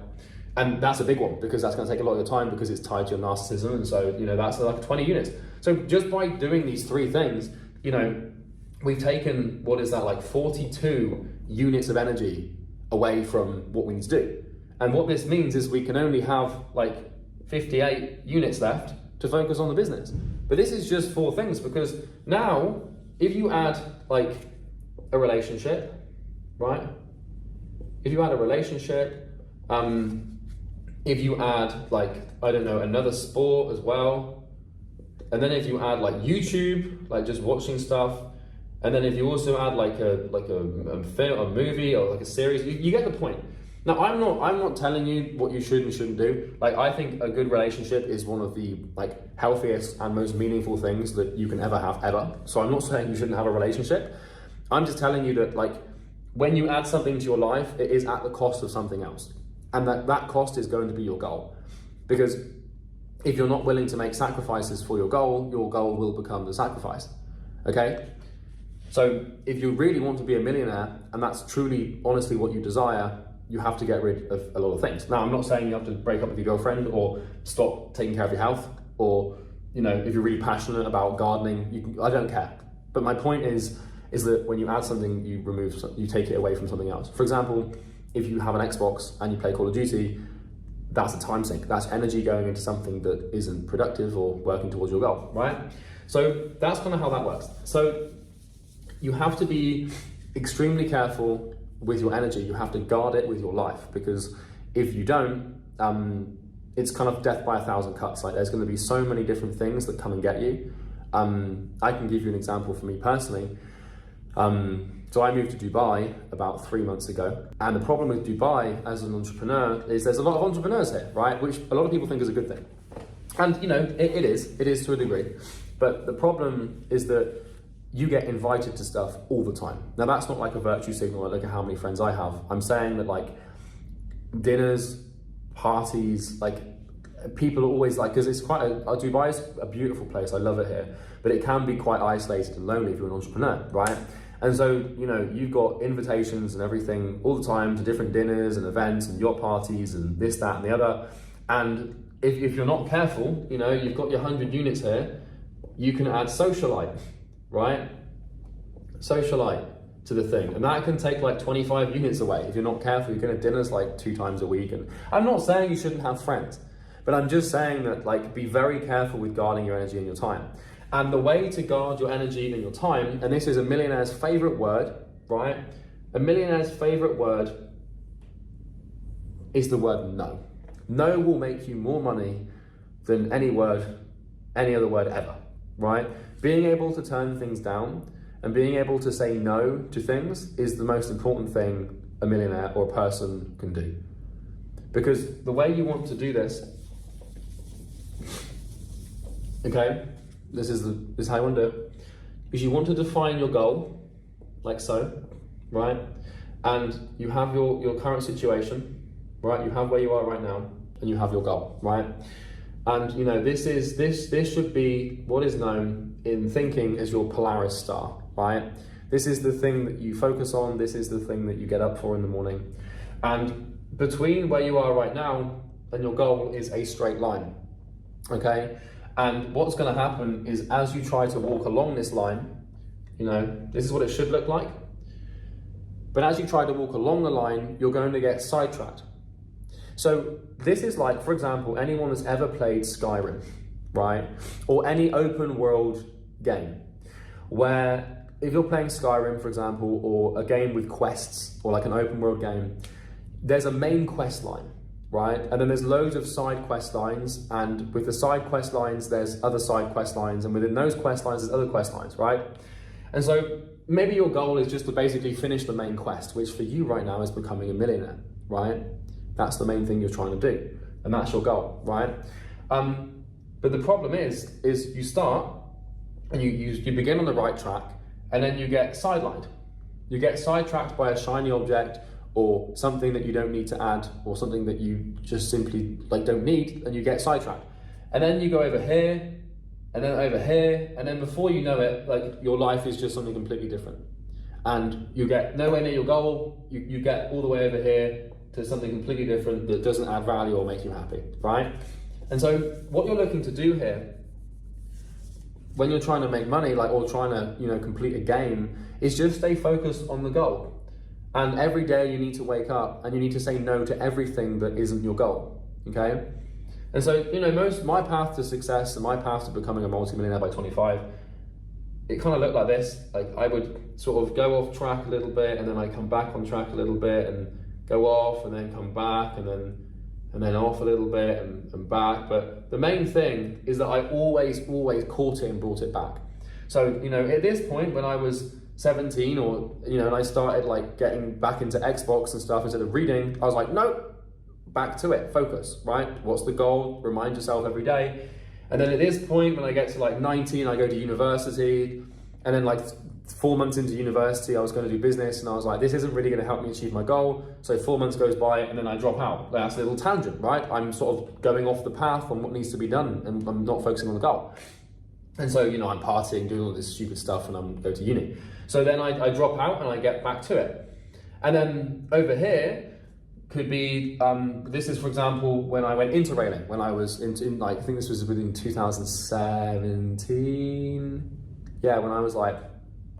And that's a big one because that's going to take a lot of your time because it's tied to your narcissism. And so, that's 20 units. So just by doing these three things, we've taken, 42 units of energy away from what we need to do. And what this means is we can only have 58 units left to focus on the business. But this is just 4 things, because now if you add a relationship, right? If you add a relationship, if you add I don't know, another sport as well, and then if you add YouTube, just watching stuff, and then if you also add a film, a movie, or a series, you get the point. Now, I'm not telling you what you should and shouldn't do. I think a good relationship is one of the healthiest and most meaningful things that you can ever have, ever. So I'm not saying you shouldn't have a relationship. I'm just telling you that when you add something to your life, it is at the cost of something else. And that cost is going to be your goal. Because if you're not willing to make sacrifices for your goal will become the sacrifice, okay? So if you really want to be a millionaire, and that's truly, honestly what you desire, you have to get rid of a lot of things. Now, I'm not saying you have to break up with your girlfriend or stop taking care of your health, or if you're really passionate about gardening, I don't care. But my point is that when you add something, you take it away from something else. For example, if you have an Xbox and you play Call of Duty, that's a time sink. That's energy going into something that isn't productive or working towards your goal, right? So that's kind of how that works. So you have to be extremely careful with your energy. You have to guard it with your life, because if you don't, it's kind of death by 1,000 cuts. There's going to be so many different things that come and get you. I can give you an example for me personally. So I moved to Dubai about 3 months ago, and the problem with Dubai as an entrepreneur is there's a lot of entrepreneurs here, right? Which a lot of people think is a good thing. And it is to a degree. But the problem is that you get invited to stuff all the time. Now that's not a virtue signal, look at how many friends I have. I'm saying that dinners, parties, people are always because it's quite Dubai's a beautiful place, I love it here, but it can be quite isolated and lonely if you're an entrepreneur, right? And so, you know, you've got invitations and everything all the time to different dinners and events and yacht parties and this, that, and the other. And if you're not careful, you know, you've got your 100 units here, you can add socialite, right? Socialite to the thing. And that can take like 25 units away. If you're not careful, you're going to dinners like 2 times a week. And I'm not saying you shouldn't have friends, but I'm just saying that, like, be very careful with guarding your energy and your time. And the way to guard your energy and your time, and this is a millionaire's favorite word, right? A millionaire's favorite word is the word no. No will make you more money than any other word ever, right? Being able to turn things down and being able to say no to things is the most important thing a millionaire or a person can do. Because the way you want to do this, okay, this is how you want to do it, is you want to define your goal, like so, right? And you have your current situation, right? You have where you are right now, and you have your goal, right? And you know, this should be what is known in thinking as your Polaris star, right? This is the thing that you focus on, this is the thing that you get up for in the morning. And between where you are right now and your goal is a straight line, okay? And what's gonna happen is as you try to walk along this line, you know, this is what it should look like. But as you try to walk along the line, you're going to get sidetracked. So this is like, for example, anyone that's ever played Skyrim, right? Or any open world game, where if you're playing Skyrim, for example, or a game with quests, or like an open world game, there's a main quest line, right? And then there's loads of side quest lines, and with the side quest lines, there's other side quest lines, and within those quest lines, there's other quest lines, right? And so maybe your goal is just to basically finish the main quest, which for you right now is becoming a millionaire, right? That's the main thing you're trying to do, and that's your goal, right? But the problem is you start and you begin on the right track, and then you get sidelined. You get sidetracked by a shiny object or something that you don't need to add, or something that you just simply like don't need, and you get sidetracked. And then you go over here, and then over here, and then before you know it, like your life is just something completely different. And you get nowhere near your goal, you get all the way over here to something completely different that doesn't add value or make you happy, right? And so what you're looking to do here, when you're trying to make money, like, or trying to, you know, complete a game, is just stay focused on the goal. And every day you need to wake up and you need to say no to everything that isn't your goal, okay? And so, you know, my path to success and my path to becoming a multimillionaire by 25, it kind of looked like this. Like, I would sort of go off track a little bit, and then I come back on track a little bit, and go off, and then come back, and then off a little bit, and back. But the main thing is that I always caught it and brought it back. So, you know, at this point when I was 17, or, you know, and I started like getting back into Xbox and stuff instead of reading, I was like, nope, back to it, focus, right? What's the goal? Remind yourself every day. And then at this point, when I get to like 19, I go to university, and then like 4 months into university, I was going to do business, and I was like, this isn't really going to help me achieve my goal. So 4 months goes by, and then I drop out. That's a little tangent, right? I'm sort of going off the path on what needs to be done, and I'm not focusing on the goal. And so, you know, I'm partying, doing all this stupid stuff, and I'm going to uni. So then I drop out and I get back to it. And then over here could be, this is, for example, when I went interrailing, when I was in like, I think this was within 2017. Yeah, when I was like,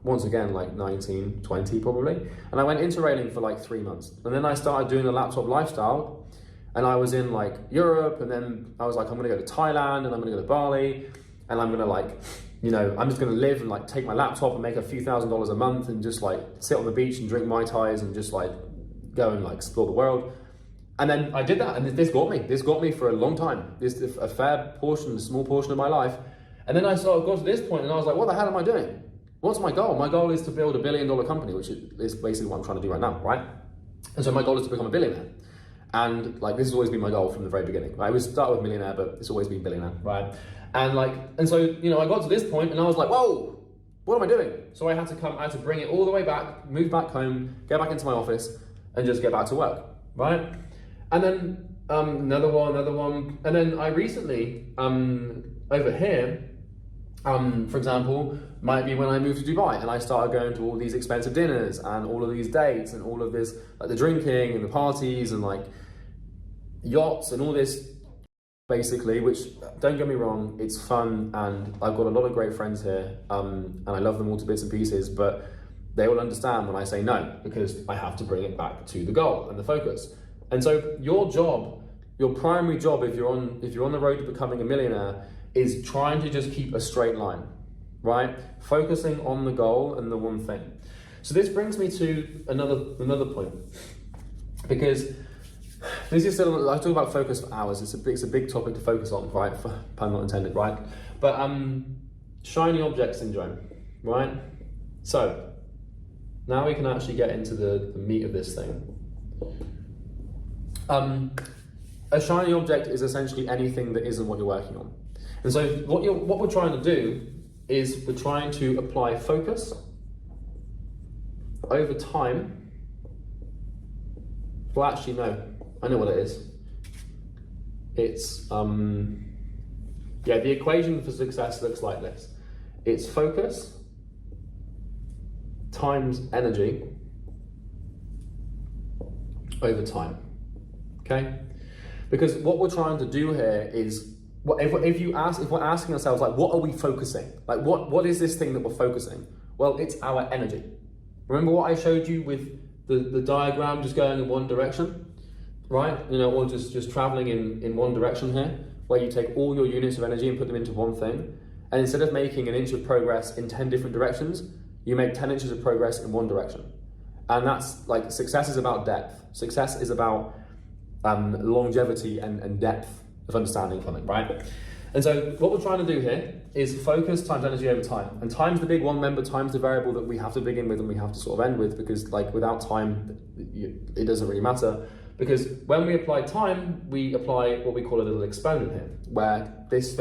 once again, like 19, 20 probably. And I went interrailing for like 3 months. And then I started doing the laptop lifestyle, and I was in like Europe, and then I was like, I'm gonna go to Thailand, and I'm gonna go to Bali, and I'm gonna like, you know, I'm just gonna live and like take my laptop and make a few $1,000s a month and just like sit on the beach and drink Mai Tais and just like go and like explore the world. And then I did that, and this got me for a long time. This is a small portion of my life. And then I sort of got to this point, and I was like, what the hell am I doing? What's my goal? My goal is to build $1 billion company, which is basically what I'm trying to do right now, right? And so my goal is to become a billionaire. And like, this has always been my goal from the very beginning. Right? I was start with millionaire, but it's always been billionaire, right? And so, you know, I got to this point, and I was like, whoa, what am I doing? So I had to bring it all the way back, move back home, get back into my office, and just get back to work, right? And then another one. And then I recently, over here, For example, might be when I moved to Dubai and I started going to all these expensive dinners and all of these dates and all of this, like the drinking and the parties and like yachts and all this, basically, which, don't get me wrong, it's fun and I've got a lot of great friends here, and I love them all to bits and pieces, but they will understand when I say no, because I have to bring it back to the goal and the focus. And so your job, your primary job, if you're on the road to becoming a millionaire, is trying to just keep a straight line, right? Focusing on the goal and the one thing. So this brings me to another point, because this is still, I talk about focus for hours. It's a big topic to focus on, right? Pun not intended, right? But shiny object syndrome, right? So now we can actually get into the meat of this thing. A shiny object is essentially anything that isn't what you're working on. And so what we're trying to do is we're trying to apply focus over time. Well, actually, no. I know what it is. It's, the equation for success looks like this. It's focus times energy over time, okay? Because what we're trying to do here is, if we're asking ourselves, like, what are we focusing? Like, what is this thing that we're focusing? Well, it's our energy. Remember what I showed you with the diagram just going in one direction? Right, or just traveling in one direction here, where you take all your units of energy and put them into one thing, and instead of making an inch of progress in 10 different directions, you make 10 inches of progress in one direction. And that's like, success is about depth. Success is about longevity and depth of understanding something, right? And so what we're trying to do here is focus times energy over time. And time's the big one, remember, time's the variable that we have to begin with and we have to sort of end with, because like without time, it doesn't really matter. Because when we apply time, we apply what we call a little exponent here, where this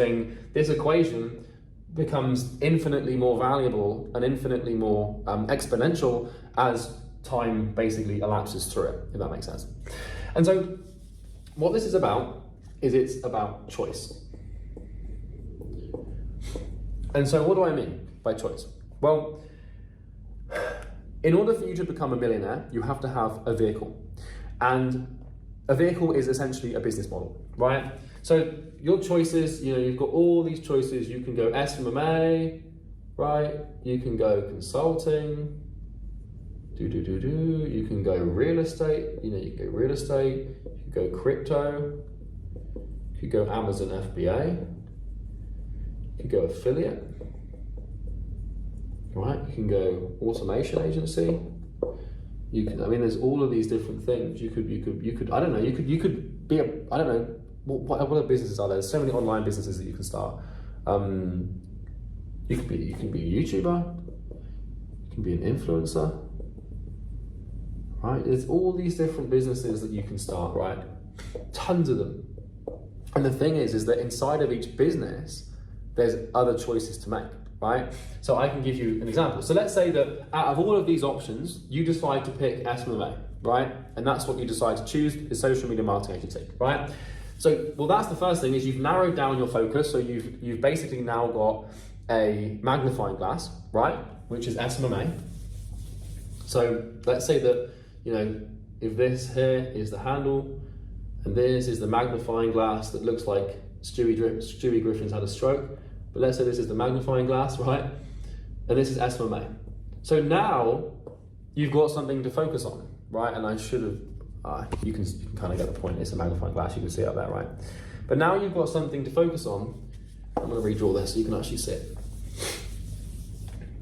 equation becomes infinitely more valuable and infinitely more exponential as time basically elapses through it, if that makes sense. And so what this is about is it's about choice. And so what do I mean by choice? Well, in order for you to become a millionaire, you have to have a vehicle. And a vehicle is essentially a business model, right? So your choices, you've got all these choices. You can go SMMA, right? You can go consulting, You can go real estate, you can go real estate. You can go crypto. You could go Amazon FBA. You could go affiliate, right? You can go automation agency. There's all of these different things. You could, I don't know, you could be I don't know, what other businesses are there? There's so many online businesses that you can start. You can be a YouTuber, you can be an influencer, right? There's all these different businesses that you can start, right? Tons of them. And the thing is that inside of each business, there's other choices to make. Right? So I can give you an example. So let's say that out of all of these options, you decide to pick SMMA, right? And that's what you decide to choose, is social media marketing agency, right? So, well, that's the first thing, is you've narrowed down your focus. So you've basically now got a magnifying glass, right? Which is SMMA. So let's say that, if this here is the handle and this is the magnifying glass that looks like Stewie Griffin's had a stroke. But let's say this is the magnifying glass, right? And this is SMMA. So now you've got something to focus on, right? And I should have, you can kind of get the point. It's a magnifying glass, you can see it up there, right? But now you've got something to focus on. I'm gonna redraw this so you can actually see it.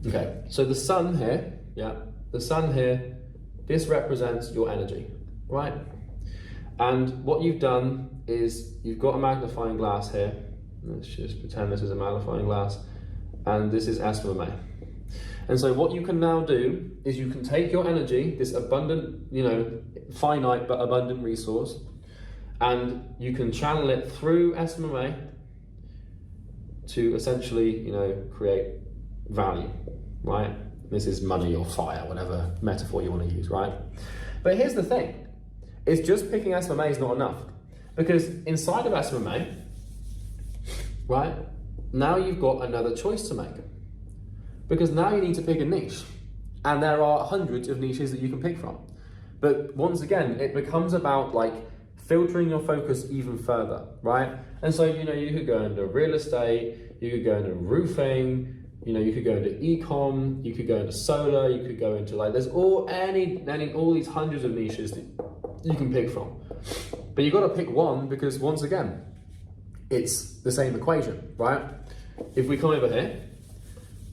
Okay, so the sun here, this represents your energy, right? And what you've done is you've got a magnifying glass here. Let's just pretend this is a magnifying glass, and this is SMMA. And so what you can now do is you can take your energy, this abundant, finite but abundant resource, and you can channel it through SMMA to essentially, create value, right? This is money or fire, whatever metaphor you want to use, right? But here's the thing, is just picking SMMA is not enough, because inside of SMMA, right, now you've got another choice to make. Because now you need to pick a niche. And there are hundreds of niches that you can pick from. But once again, it becomes about like filtering your focus even further, right? And so, you know, you could go into real estate, you could go into roofing, you know, you could go into e-com, you could go into solar, you could go into like, there's all these hundreds of niches that you can pick from. But you've got to pick one because once again, it's the same equation, right? If we come over here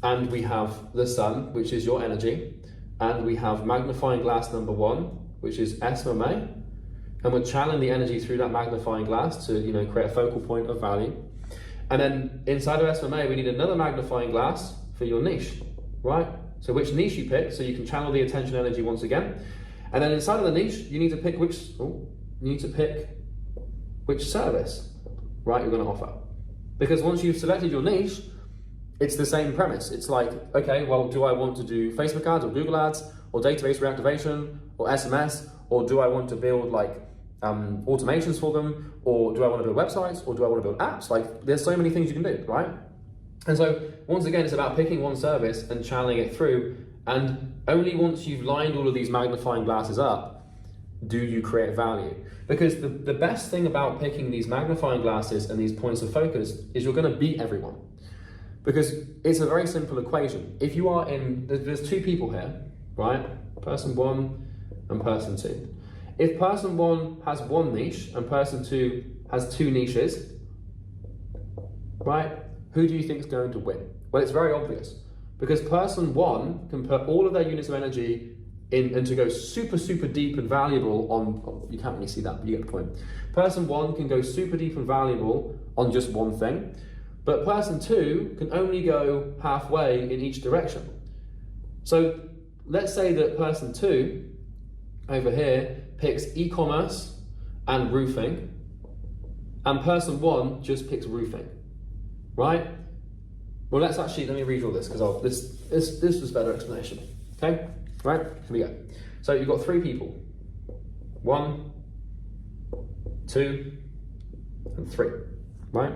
and we have the sun, which is your energy, and we have magnifying glass number 1, which is SMA, and we're channeling the energy through that magnifying glass to, you know, create a focal point of value. And then inside of SMA, we need another magnifying glass for your niche, right? So which niche you pick, so you can channel the attention energy once again. And then inside of the niche, you need to pick which service, right, you're going to offer. Because once you've selected your niche, it's the same premise. It's like, okay, well, do I want to do Facebook ads or Google ads or database reactivation or SMS, or do I want to build like automations for them, or do I want to build websites, or do I want to build apps? Like, there's so many things you can do, right? And so once again, it's about picking one service and channeling it through, and only once you've lined all of these magnifying glasses up do you create value. Because the best thing about picking these magnifying glasses and these points of focus is you're going to beat everyone. Because it's a very simple equation. If you are there's two people here, right? Person 1 and person 2. If person 1 has one niche and person 2 has 2 niches, right? Who do you think is going to win? Well, it's very obvious, because person 1 can put all of their units of energy in and to go super, super deep and valuable on, you can't really see that, but you get the point. Person 1 can go super deep and valuable on just one thing, but person 2 can only go halfway in each direction. So let's say that person 2 over here picks e-commerce and roofing, and person 1 just picks roofing, right? Well, let me read all this, because this was better explanation, okay? Right, here we go. So you've got 3 people, 1, 2, and 3, right?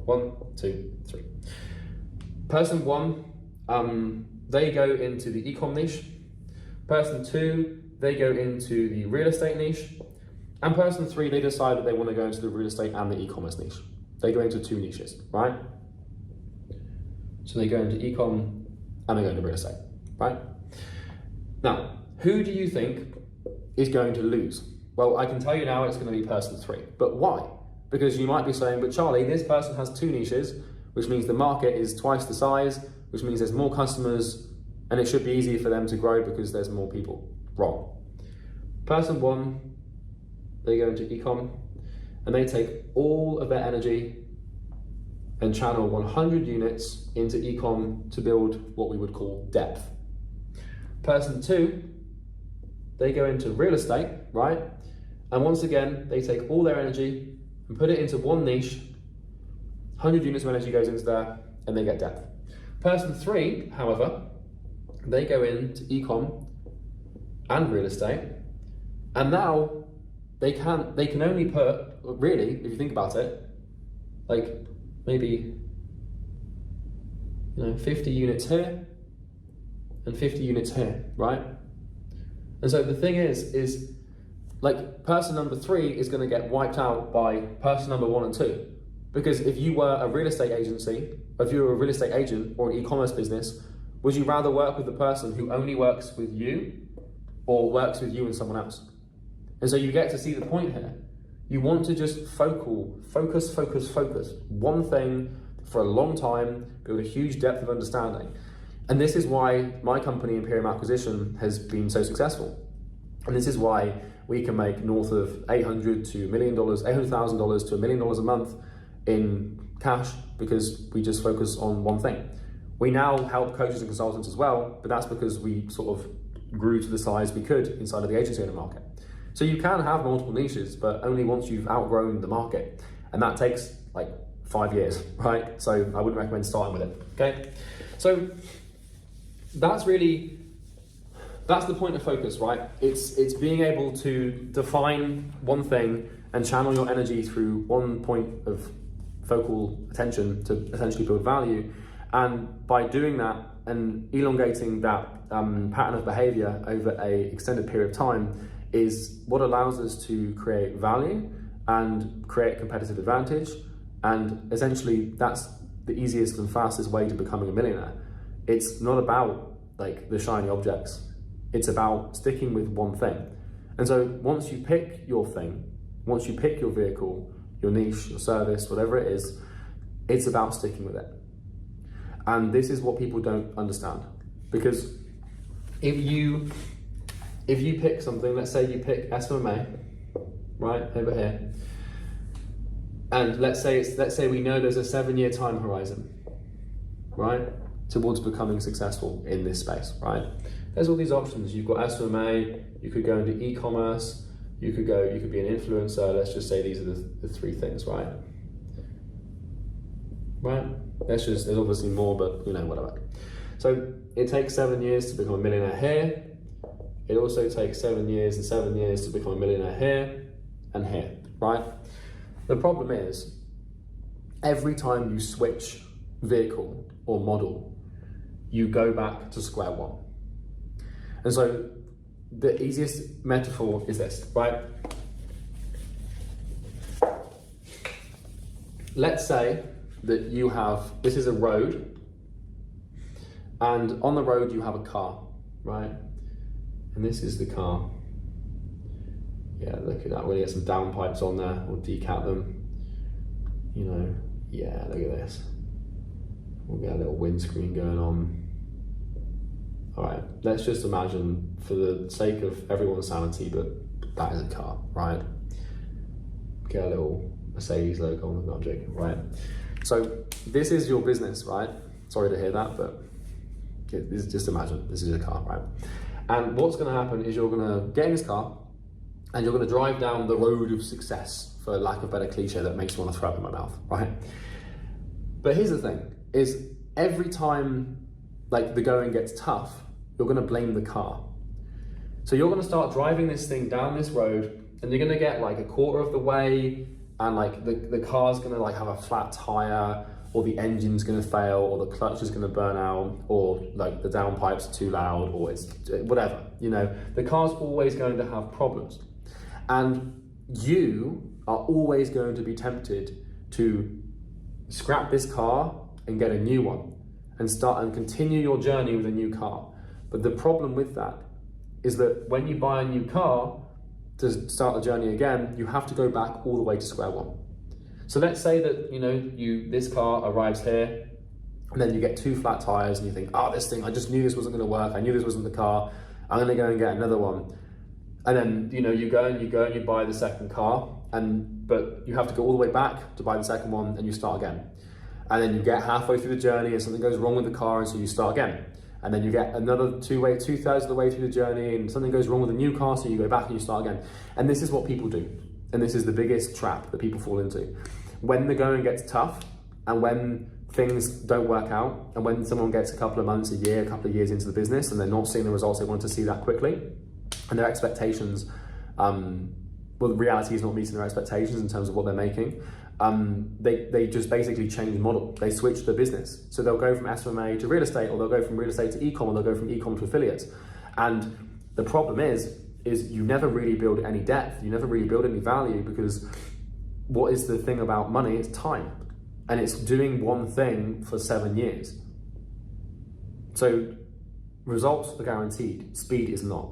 1, 2, 3. Person 1, they go into the e-com niche. Person 2, they go into the real estate niche. And person 3, they decide that they want to go into the real estate and the e-commerce niche. They go into 2 niches, right? So they go into e-com and they go into real estate, right? Now, who do you think is going to lose? Well, I can tell you now it's going to be person 3. But why? Because you might be saying, but Charlie, this person has 2 niches, which means the market is twice the size, which means there's more customers, and it should be easier for them to grow because there's more people. Wrong. Person 1, they go into e-com, and they take all of their energy and channel 100 units into e-com to build what we would call depth. Person 2, they go into real estate, right? And once again, they take all their energy and put it into one niche. 100 units of energy goes into there, and they get depth. Person 3, however, they go into e-com and real estate, and now they can only put, really, if you think about it, like maybe 50 units here and 50 units here, right? And so the thing is like person number 3 is going to get wiped out by person number 1 and 2. Because if you were a real estate agency, if you were a real estate agent or an e-commerce business, would you rather work with the person who only works with you or works with you and someone else? And so you get to see the point here. You want to just focus. One thing for a long time, build a huge depth of understanding. And this is why my company, Imperium Acquisition, has been so successful. And this is why we can make north of $800,000 to $1 million, $800,000 to $1 million a month in cash, because we just focus on one thing. We now help coaches and consultants as well, but that's because we sort of grew to the size we could inside of the agency owner market. So you can have multiple niches, but only once you've outgrown the market. And that takes like 5 years, right? So I wouldn't recommend starting with it, okay? So that's the point of focus, right? It's being able to define one thing and channel your energy through one point of focal attention to essentially build value. And by doing that and elongating that pattern of behavior over a extended period of time is what allows us to create value and create competitive advantage. And essentially that's the easiest and fastest way to becoming a millionaire. It's not about like the shiny objects. It's about sticking with one thing. And so once you pick your thing, once you pick your vehicle, your niche, your service, whatever it is, it's about sticking with it. And this is what people don't understand. Because if you pick something, let's say you pick SMMA, right, over here, and let's say we know there's a 7-year time horizon, right, towards becoming successful in this space, right? There's all these options. You've got SMMA, you could go into e-commerce, you could be an influencer. Let's just say these are the 3 things, right? Right? There's obviously more, but you know, whatever. So it takes 7 years to become a millionaire here. It also takes 7 years and 7 years to become a millionaire here and here, right? The problem is, every time you switch vehicle or model, you go back to square one. And so the easiest metaphor is this, right? Let's say that you have, this is a road, and on the road you have a car, right? And this is the car. Yeah, look at that, we're gonna get some downpipes on there, we'll decat them. You know, yeah, look at this. We'll get a little windscreen going on. All right, let's just imagine, for the sake of everyone's sanity, but that is a car, right? Get a little Mercedes logo on the object, right? So this is your business, right? Sorry to hear that, but just imagine this is a car, right? And what's gonna happen is you're gonna get in this car and you're gonna drive down the road of success, for lack of a better cliche that makes me wanna throw up in my mouth, right? But here's the thing, is every time like the going gets tough, you're gonna blame the car. So you're gonna start driving this thing down this road and you're gonna get like a quarter of the way and like the car's gonna like have a flat tire, or the engine's gonna fail, or the clutch is gonna burn out, or like the downpipes are too loud, or it's whatever, you know, the car's always going to have problems. And you are always going to be tempted to scrap this car and get a new one and start and continue your journey with a new car. But the problem with that is that when you buy a new car to start the journey again, you have to go back all the way to square one. So let's say that, you know, this car arrives here and then you get 2 flat tires and you think, oh, this thing, I just knew this wasn't gonna work. I knew this wasn't the car. I'm gonna go and get another one. And then, you know, you go and you buy the second car, but you have to go all the way back to buy the second one and you start again. And then you get halfway through the journey and something goes wrong with the car, and so you start again. And then you get another 2/3 of the way through the journey and something goes wrong with the new car, so you go back and you start again. And this is what people do. And this is the biggest trap that people fall into. When the going gets tough and when things don't work out, and when someone gets a couple of months, a year, a couple of years into the business and they're not seeing the results they want to see that quickly, and their expectations, well, the reality is not meeting their expectations in terms of what they're making, they just basically change the model. They switch the business. So they'll go from SMMA to real estate, or they'll go from real estate to e-com, or they'll go from e-com to affiliates. And the problem is you never really build any depth, you never really build any value, because what is the thing about money? It's time. And it's doing one thing for 7 years. So results are guaranteed, speed is not.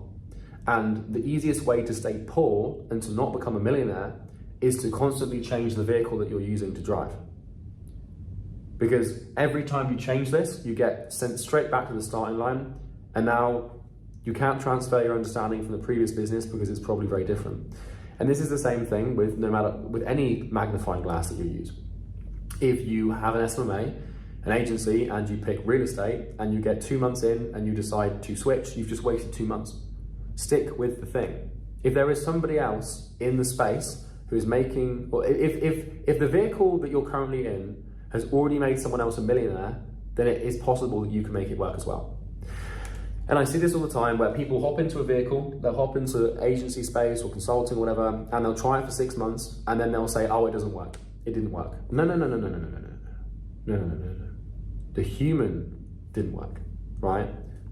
And the easiest way to stay poor and to not become a millionaire is to constantly change the vehicle that you're using to drive. Because every time you change this, you get sent straight back to the starting line, and now you can't transfer your understanding from the previous business because it's probably very different. And this is the same thing with with any magnifying glass that you use. If you have an SMMA, an agency, and you pick real estate, and you get 2 months in and you decide to switch, you've just wasted 2 months. Stick with the thing. If there is somebody else in the space who is making, or if the vehicle that you're currently in has already made someone else a millionaire, then it is possible that you can make it work as well. And I see this all the time, where people hop into a vehicle, they'll hop into agency space or consulting or whatever, and they'll try it for 6 months, and then they'll say, oh, it doesn't work. it didn't work. No. The human didn't work, right?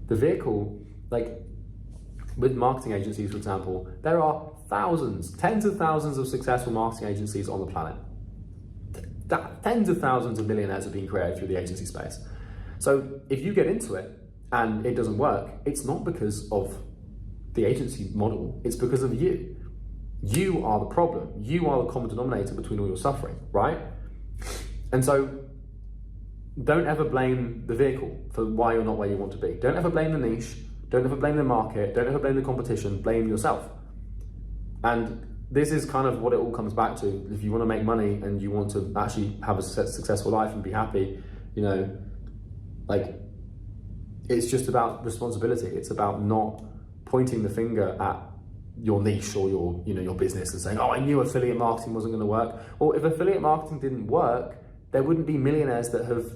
The vehicle, like with marketing agencies, for example, there are thousands, tens of thousands of successful marketing agencies on the planet. Tens of thousands of millionaires are being created through the agency space. So if you get into it and it doesn't work, it's not because of the agency model, it's because of you. You are the problem. You are the common denominator between all your suffering, right? And so don't ever blame the vehicle for why you're not where you want to be. Don't ever blame the niche. Don't ever blame the market. Don't ever blame the competition. Blame yourself. And this is kind of what it all comes back to. If you want to make money and you want to actually have a successful life and be happy, you know, like, it's just about responsibility. It's about not pointing the finger at your niche or your business and saying, oh, I knew affiliate marketing wasn't going to work. Well, if affiliate marketing didn't work, there wouldn't be millionaires that have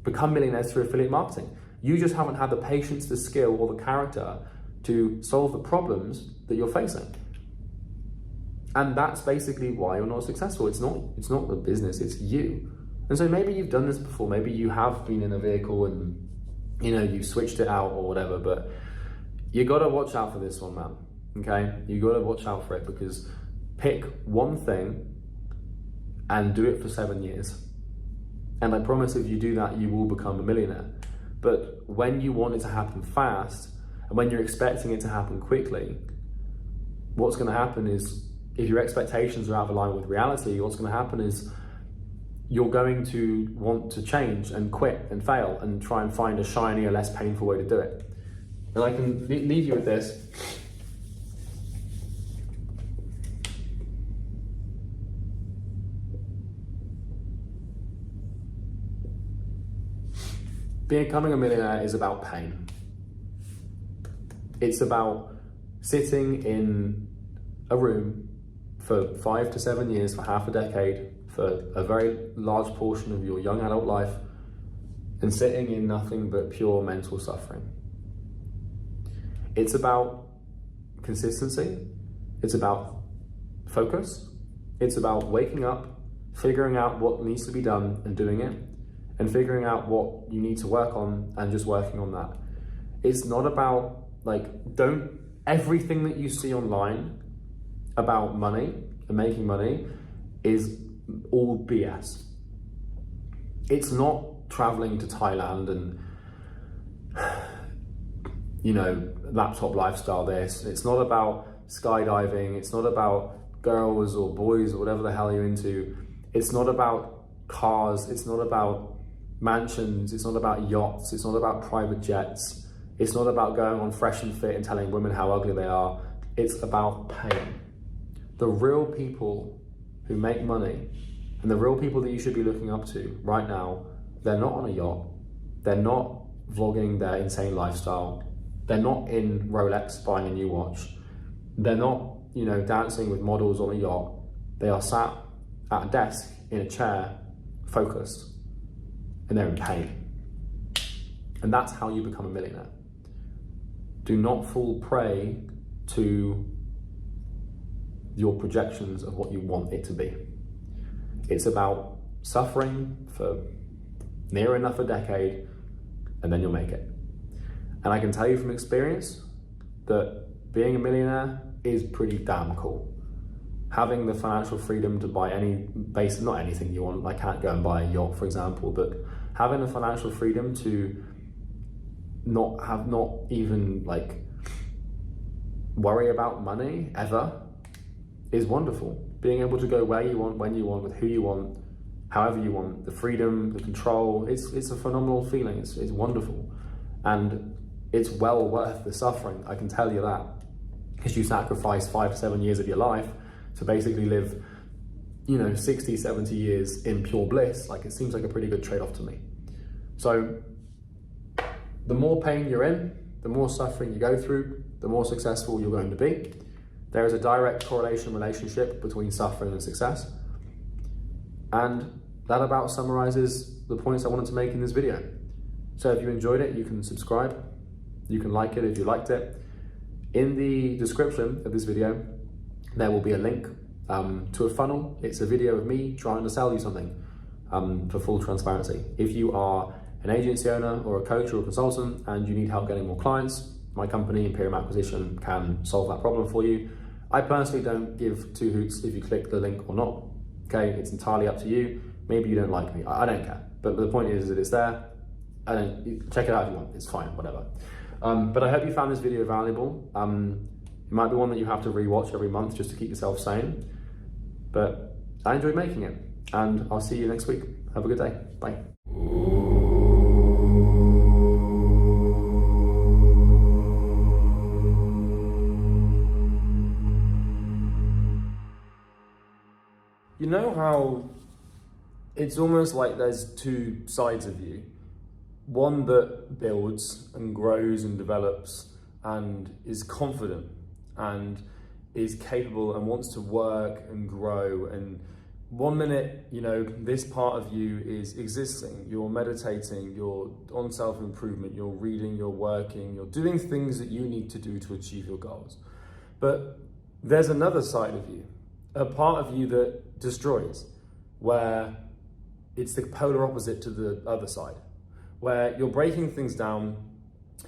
become millionaires through affiliate marketing. You just haven't had the patience, the skill, or the character to solve the problems that you're facing. And that's basically why you're not successful. It's not the business, it's you. And so maybe you've done this before. Maybe you have been in a vehicle and, you know, you switched it out or whatever, but you got to watch out for this one, man. Okay? You got to watch out for it, because pick one thing and do it for 7 years. And I promise if you do that, you will become a millionaire. But when you want it to happen fast, and when you're expecting it to happen quickly, what's going to happen is, if your expectations are out of alignment with reality, what's going to happen is you're going to want to change and quit and fail and try and find a shinier, less painful way to do it. And I can leave you with this. Becoming a millionaire is about pain. It's about sitting in a room for 5 to 7 years, for half a decade, for a very large portion of your young adult life, and sitting in nothing but pure mental suffering. It's about consistency. It's about focus. It's about waking up, figuring out what needs to be done and doing it, and figuring out what you need to work on and just working on that. It's not about, everything that you see online about money and making money is all BS. It's not traveling to Thailand and, laptop lifestyle this. It's not about skydiving. It's not about girls or boys or whatever the hell you're into. It's not about cars. It's not about mansions. It's not about yachts. It's not about private jets. It's not about going on Fresh and Fit and telling women how ugly they are. It's about pain. The real people who make money and the real people that you should be looking up to right now, they're not on a yacht. They're not vlogging their insane lifestyle. They're not in Rolex buying a new watch. They're not, dancing with models on a yacht. They are sat at a desk in a chair, focused, and they're in pain. And that's how you become a millionaire. Do not fall prey to your projections of what you want it to be. It's about suffering for near enough a decade, and then you'll make it. And I can tell you from experience that being a millionaire is pretty damn cool. Having the financial freedom to buy not anything you want. I can't go and buy a yacht, for example, but having the financial freedom to not even worry about money ever is wonderful. Being able to go where you want, when you want, with who you want, however you want, the freedom, the control, it's a phenomenal feeling. It's wonderful. And it's well worth the suffering, I can tell you that. Because you sacrifice 5 to 7 years of your life to basically live, 60, 70 years in pure bliss. It seems like a pretty good trade-off to me. So the more pain you're in, the more suffering you go through, the more successful you're going to be. There is a direct correlation relationship between suffering and success. And that about summarizes the points I wanted to make in this video. So if you enjoyed it, you can subscribe. You can like it if you liked it. In the description of this video, there will be a link to a funnel. It's a video of me trying to sell you something, for full transparency. If you are an agency owner or a coach or a consultant and you need help getting more clients, my company, Imperium Acquisition, can solve that problem for you. I personally don't give two hoots if you click the link or not. Okay, it's entirely up to you. Maybe you don't like me, I don't care. But the point is that it's there, and then check it out if you want, it's fine, whatever. But I hope you found this video valuable. It might be one that you have to rewatch every month just to keep yourself sane. But I enjoyed making it, and I'll see you next week. Have a good day, bye. You know how it's almost like there's two sides of you. One that builds and grows and develops and is confident and is capable and wants to work and grow. And 1 minute, you know, this part of you is existing. You're meditating, you're on self-improvement, you're reading, you're working, you're doing things that you need to do to achieve your goals. But there's another side of you, a part of you that destroys, where it's the polar opposite to the other side, where you're breaking things down,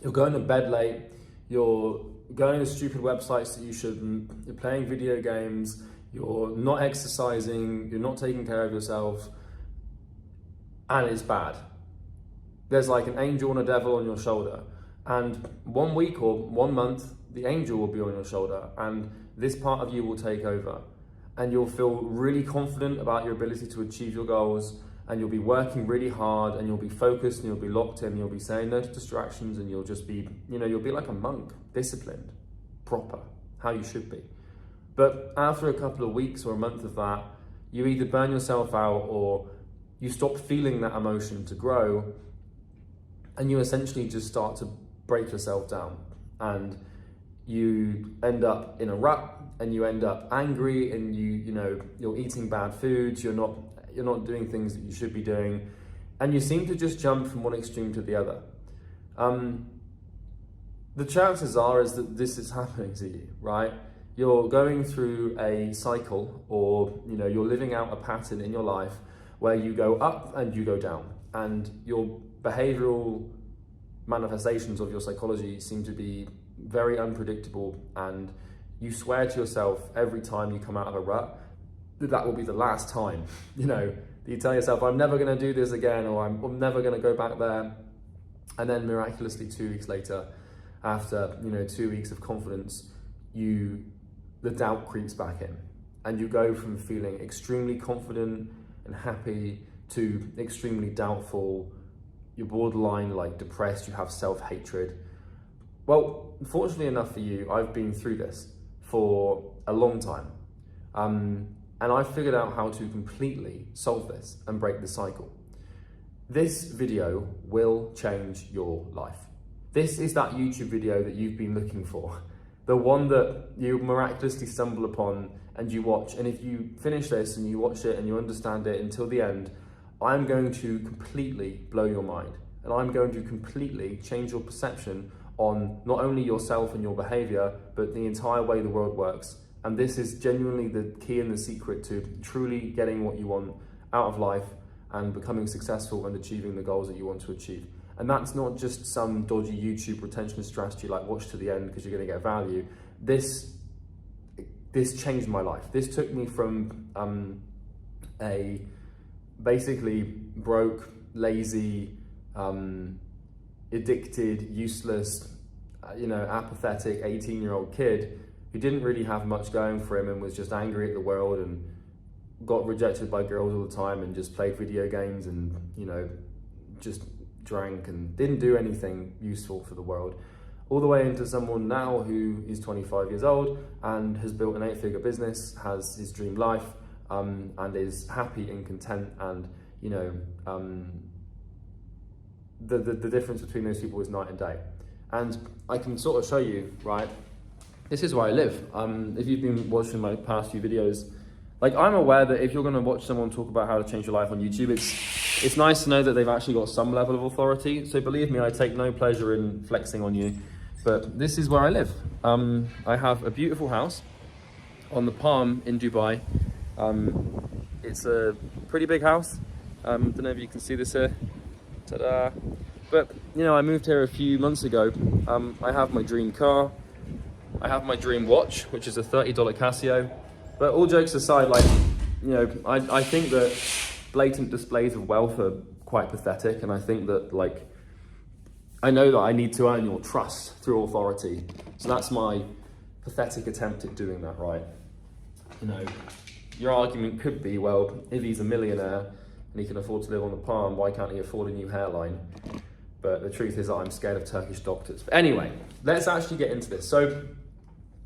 you're going to bed late, you're going to stupid websites that you shouldn't, you're playing video games, you're not exercising, you're not taking care of yourself, and it's bad. There's like an angel and a devil on your shoulder, and 1 week or 1 month, the angel will be on your shoulder, and this part of you will take over, and you'll feel really confident about your ability to achieve your goals, and you'll be working really hard, and you'll be focused, and you'll be locked in, and you'll be saying no to distractions, and you'll just be, you know, you'll be like a monk, disciplined, proper, how you should be. But after a couple of weeks or a month of that, you either burn yourself out or you stop feeling that emotion to grow, and you essentially just start to break yourself down, and you end up in a rut, and you end up angry, and you know, you're eating bad foods, you're not doing things that you should be doing, and you seem to just jump from one extreme to the other. The chances are is that this is happening to you, right? You're going through a cycle, or you know, you're living out a pattern in your life where you go up and you go down, and your behavioral manifestations of your psychology seem to be very unpredictable, and you swear to yourself every time you come out of a rut that will be the last time. You know, you tell yourself, I'm never going to do this again, or I'm never going to go back there. And then miraculously 2 weeks later, after, you know, 2 weeks of confidence, the doubt creeps back in, and you go from feeling extremely confident and happy to extremely doubtful. You're borderline like depressed, you have self-hatred. Well, fortunately enough for you, I've been through this for a long time. And I figured out how to completely solve this and break the cycle. This video will change your life. This is that YouTube video that you've been looking for. The one that you miraculously stumble upon and you watch. And if you finish this and you watch it and you understand it until the end, I'm going to completely blow your mind. And I'm going to completely change your perception on not only yourself and your behavior, but the entire way the world works. And this is genuinely the key and the secret to truly getting what you want out of life and becoming successful and achieving the goals that you want to achieve. And that's not just some dodgy YouTube retention strategy like watch to the end because you're going to get value. This changed my life. This took me from a basically broke, lazy, addicted, useless, apathetic 18-year-old kid who didn't really have much going for him and was just angry at the world and got rejected by girls all the time and just played video games and, just drank and didn't do anything useful for the world, all the way into someone now who is 25 years old and has built an 8-figure business, has his dream life, and is happy and content. And, the difference between those people is night and day. And I can sort of show you, right? This is where I live. If you've been watching my past few videos, like, I'm aware that if you're going to watch someone talk about how to change your life on YouTube, it's nice to know that they've actually got some level of authority. So believe me, I take no pleasure in flexing on you, but this is where I live. I have a beautiful house. on the Palm in Dubai. It's a pretty big house. Don't know if you can see this here. Ta-da! But you know, I moved here a few months ago. I have my dream car. I have my dream watch, which is a $30 Casio. But all jokes aside, like, you know, I think that blatant displays of wealth are quite pathetic, and I think that, like, I know that I need to earn your trust through authority. So that's my pathetic attempt at doing that, right? You know, your argument could be, well, if he's a millionaire and he can afford to live on the Palm, why can't he afford a new hairline? But the truth is that I'm scared of Turkish doctors. But anyway, let's actually get into this. So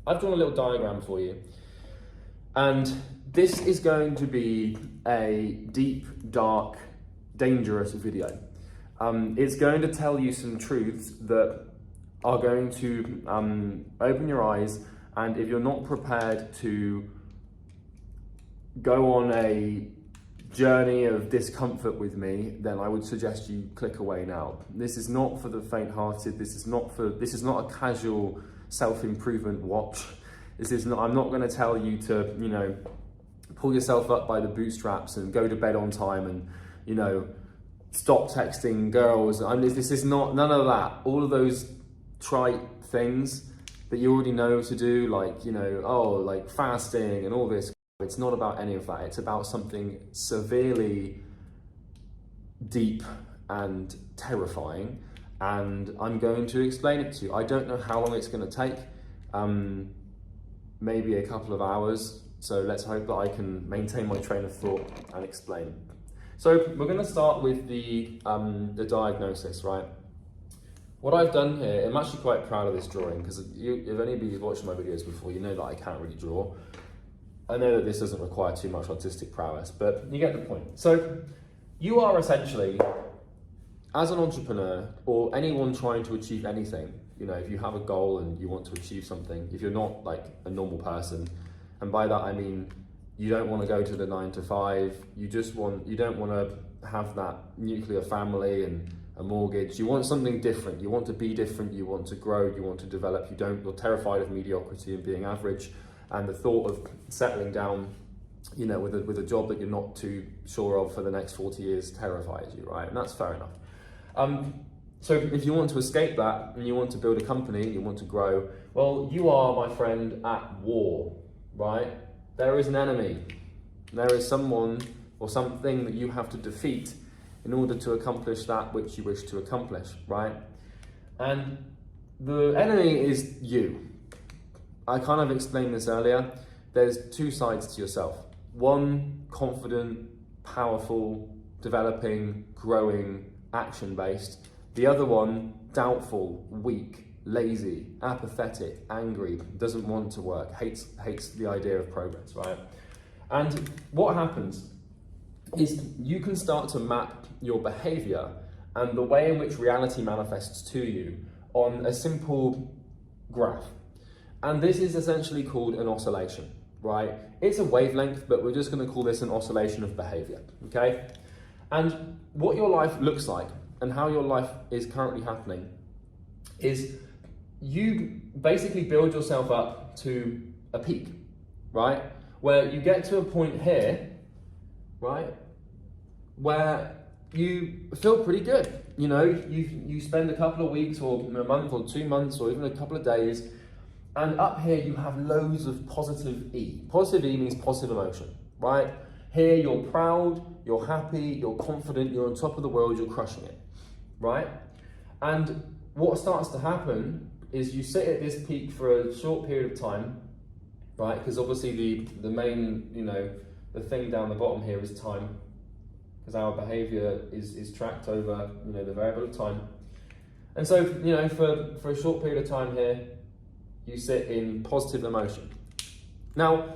I've drawn a little diagram for you. And this is going to be a deep, dark, dangerous video. It's going to tell you some truths that are going to open your eyes, and if you're not prepared to go on a journey of discomfort with me, then I would suggest you click away now. This is not for the faint-hearted. This is not a casual self-improvement watch. I'm not going to tell you to, you know, pull yourself up by the bootstraps and go to bed on time and, you know, stop texting girls. This is not, none of that. All of those trite things that you already know to do, like, you know, like fasting and all this. It's not about any of that. It's about something severely deep and terrifying, and I'm going to explain it to you. I don't know how long it's going to take. Maybe a couple of hours. So let's hope that I can maintain my train of thought and explain. So we're going to start with the diagnosis, right? What I've done here, I'm actually quite proud of this drawing, because if anybody's watched my videos before, you know that I can't really draw. I know that this doesn't require too much artistic prowess, but you get the point. So you are essentially, as an entrepreneur or anyone trying to achieve anything, you know, if you have a goal and you want to achieve something, if you're not like a normal person, and by that I mean you don't want to go to the 9 to 5, you don't want to have that nuclear family and a mortgage. You want something different. You want to be different. You want to grow. You want to develop. You're terrified of mediocrity and being average, and the thought of settling down, you know, with a job that you're not too sure of for the next 40 years terrifies you, right? And that's fair enough. So if you want to escape that and you want to build a company, you want to grow, well, you are, my friend, at war, right? There is an enemy. There is someone or something that you have to defeat in order to accomplish that which you wish to accomplish, right? And the enemy is you. I kind of explained this earlier. There's two sides to yourself. One, confident, powerful, developing, growing, action-based. The other one, doubtful, weak, lazy, apathetic, angry, doesn't want to work, hates the idea of progress, right? And what happens is you can start to map your behavior and the way in which reality manifests to you on a simple graph. And this is essentially called an oscillation, right? It's a wavelength, but we're just going to call this an oscillation of behavior, okay? And what your life looks like and how your life is currently happening is you basically build yourself up to a peak, right? Where you get to a point here, right, where you feel pretty good. You know, you spend a couple of weeks or a month or 2 months or even a couple of days, and up here you have loads of positive E. Positive E means positive emotion, right? Here you're proud, you're happy, you're confident, you're on top of the world, you're crushing it, right? And what starts to happen is you sit at this peak for a short period of time, right? Because obviously the main, you know, the thing down the bottom here is time, because our behavior is tracked over, you know, the variable of time. And so, you know, for a short period of time here, you sit in positive emotion. Now,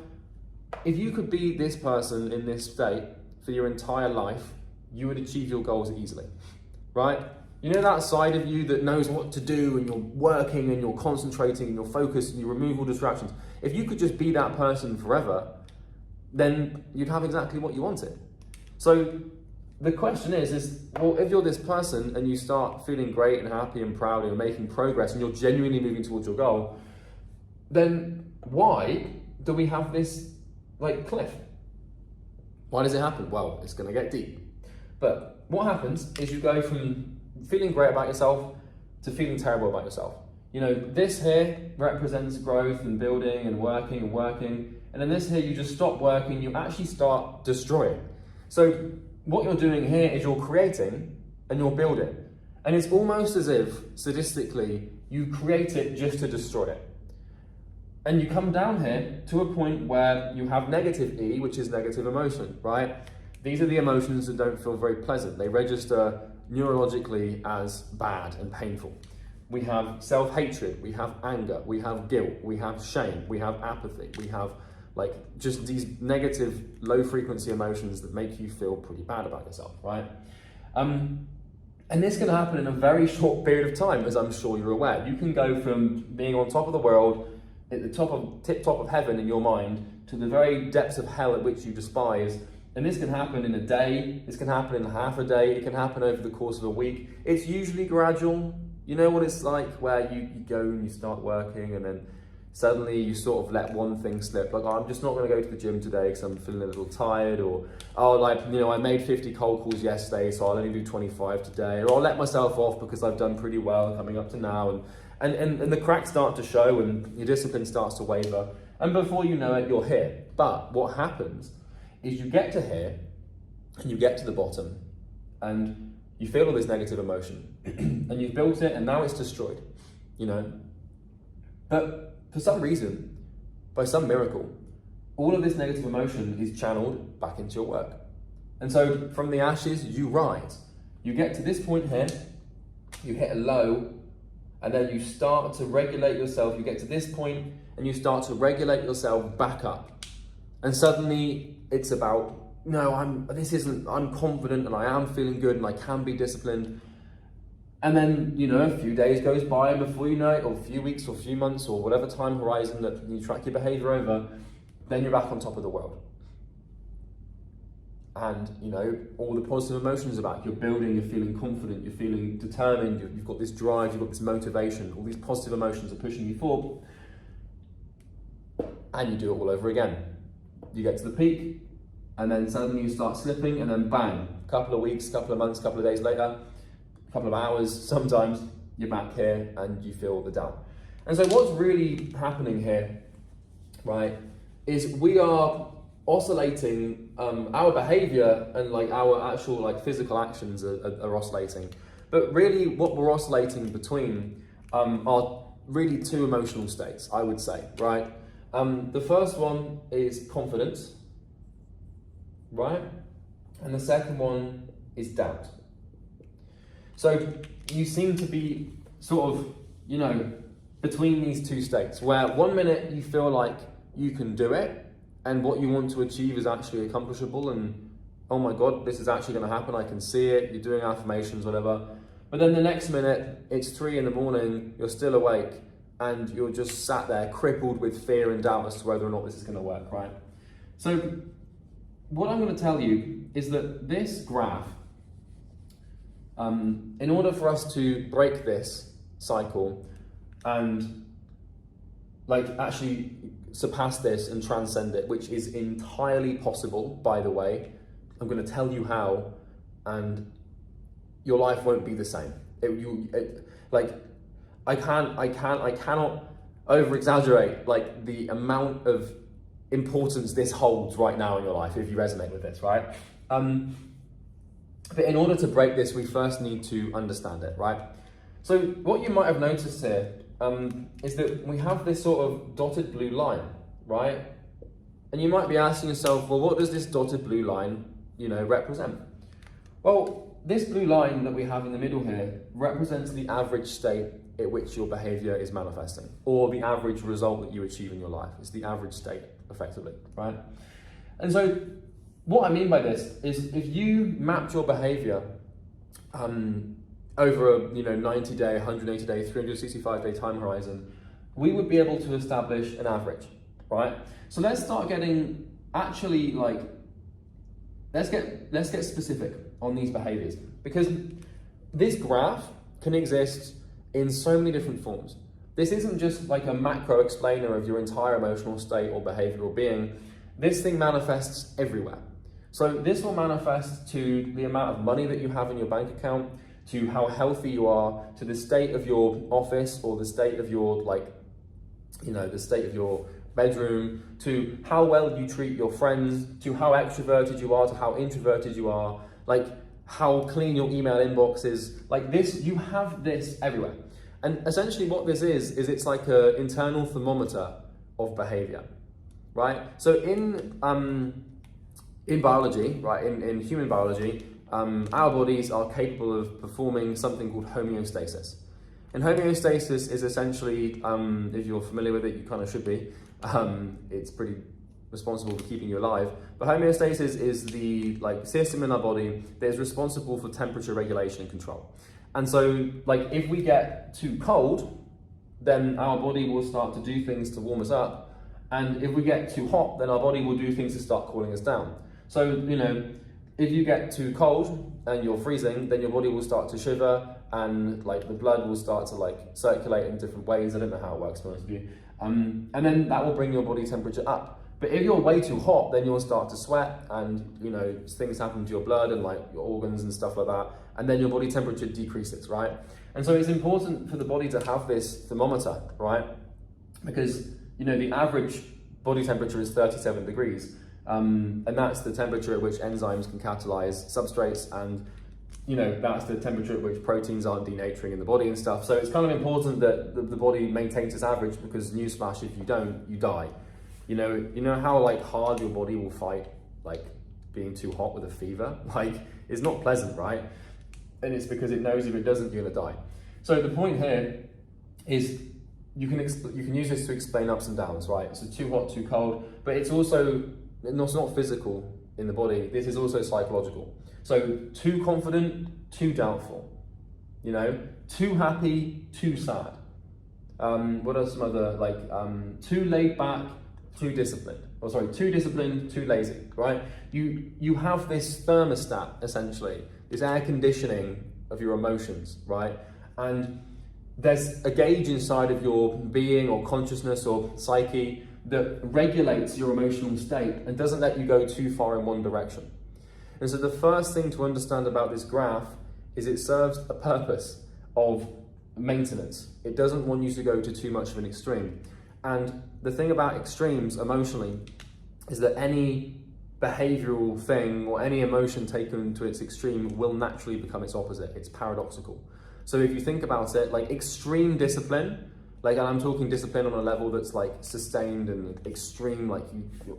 if you could be this person in this state for your entire life, you would achieve your goals easily, right? You know that side of you that knows what to do, and you're working and you're concentrating and you're focused and you remove all distractions. If you could just be that person forever, then you'd have exactly what you wanted. So the question is, well, if you're this person and you start feeling great and happy and proud and you're making progress and you're genuinely moving towards your goal, then why do we have this like cliff? Why does it happen? Well, it's going to get deep. But what happens is you go from feeling great about yourself to feeling terrible about yourself. You know, this here represents growth and building and working and working. And then this here, you just stop working, you actually start destroying. So what you're doing here is you're creating and you're building. And it's almost as if, sadistically, you create it just to destroy it. And you come down here to a point where you have negative E, which is negative emotion, right? These are the emotions that don't feel very pleasant. They register neurologically as bad and painful. We have self-hatred, we have anger, we have guilt, we have shame, we have apathy, we have like just these negative low frequency emotions that make you feel pretty bad about yourself, right? And this can happen in a very short period of time, as I'm sure you're aware. You can go from being on top of the world, at the tip top of heaven in your mind, to the very depths of hell at which you despise. And this can happen in a day, this can happen in half a day, it can happen over the course of a week. It's usually gradual. You know what it's like where you go and you start working and then suddenly you sort of let one thing slip, like, oh, I'm just not going to go to the gym today because I'm feeling a little tired, or, oh, like, you know, I made 50 cold calls yesterday, so I'll only do 25 today, or I'll let myself off because I've done pretty well coming up to now, and the cracks start to show and your discipline starts to waver, and before you know it, you're here. But what happens is you get to here, and you get to the bottom, and you feel all this negative emotion, and you've built it, and now it's destroyed, you know? But for some reason, by some miracle, all of this negative emotion is channeled back into your work. And so from the ashes, you rise. You get to this point here, you hit a low, and then you start to regulate yourself. You get to this point, and you start to regulate yourself back up. And suddenly, it's about, no, I'm confident, and I am feeling good, and I can be disciplined. And then, you know, a few days goes by, and before you know it, or a few weeks or a few months or whatever time horizon that you track your behavior over, then you're back on top of the world. And, you know, all the positive emotions are back. You're building, you're feeling confident, you're feeling determined, you've got this drive, you've got this motivation, all these positive emotions are pushing you forward. And you do it all over again. You get to the peak, and then suddenly you start slipping, and then bang, a couple of weeks, couple of months, couple of days later, a couple of hours, sometimes you're back here and you feel the doubt. And so what's really happening here, right, is we are oscillating, our behavior and like our actual like physical actions are oscillating. But really what we're oscillating between are really two emotional states, I would say, right? The first one is confidence, right? And the second one is doubt. So you seem to be sort of, you know, between these two states, where 1 minute you feel like you can do it and what you want to achieve is actually accomplishable and, oh my God, this is actually going to happen, I can see it, you're doing affirmations, whatever. But then the next minute, it's 3 a.m, you're still awake and you're just sat there crippled with fear and doubt as to whether or not this is going to work, right? So what I'm going to tell you is that this graph, in order for us to break this cycle and like actually surpass this and transcend it, which is entirely possible, by the way, I'm going to tell you how, and your life won't be the same. I cannot over exaggerate like the amount of importance this holds right now in your life if you resonate with this, right? But in order to break this, we first need to understand it, right? So what you might have noticed here is that we have this sort of dotted blue line, right? And you might be asking yourself, well, what does this dotted blue line, you know, represent? Well, this blue line that we have in the middle here represents the average state at which your behavior is manifesting, or the average result that you achieve in your life. It's the average state, effectively, right? And so what I mean by this is if you mapped your behavior over a 90-day, 180-day, 365-day time horizon, we would be able to establish an average, right? So let's start getting actually like, let's get specific on these behaviors, because this graph can exist in so many different forms. this isn't just like a macro explainer of your entire emotional state or behavioral being. This thing manifests everywhere. So this will manifest to the amount of money that you have in your bank account, to how healthy you are, to the state of your office or the state of your the state of your bedroom, to how well you treat your friends, to how extroverted you are, to how introverted you are, like how clean your email inbox is. Like this, you have this everywhere. And essentially what this is it's like an internal thermometer of behavior, right? So in biology, right, in human biology, our bodies are capable of performing something called homeostasis. And homeostasis is essentially, if you're familiar with it, you kind of should be. It's pretty responsible for keeping you alive. But homeostasis is the system in our body that is responsible for temperature regulation and control. And so, if we get too cold, then our body will start to do things to warm us up. And if we get too hot, then our body will do things to start cooling us down. So, if you get too cold and you're freezing, then your body will start to shiver and the blood will start to circulate in different ways. I don't know how it works, to be honest with you. And then that will bring your body temperature up. But if you're way too hot, then you'll start to sweat and, things happen to your blood and your organs and stuff like that. And then your body temperature decreases, right? And so it's important for the body to have this thermometer, right? Because, the average body temperature is 37 degrees. And that's the temperature at which enzymes can catalyze substrates, and that's the temperature at which proteins aren't denaturing in the body and stuff. So it's kind of important that the body maintains its average, because newsflash, if you don't, you die. You know how hard your body will fight being too hot with a fever? It's not pleasant, right? And it's because it knows if it doesn't, you're gonna die. So the point here is you can use this to explain ups and downs, right? So too hot, too cold, but it's not physical in the body. This is also psychological. So too confident, too doubtful. Too happy, too sad. What are some other too laid back, too disciplined. Too disciplined, too lazy, right? You have this thermostat, essentially, this air conditioning of your emotions, right? And there's a gauge inside of your being or consciousness or psyche that regulates your emotional state and doesn't let you go too far in one direction. And so the first thing to understand about this graph is it serves a purpose of maintenance. It doesn't want you to go to too much of an extreme. And the thing about extremes emotionally is that any behavioral thing or any emotion taken to its extreme will naturally become its opposite. It's paradoxical. So if you think about it, extreme discipline, and I'm talking discipline on a level that's sustained and extreme,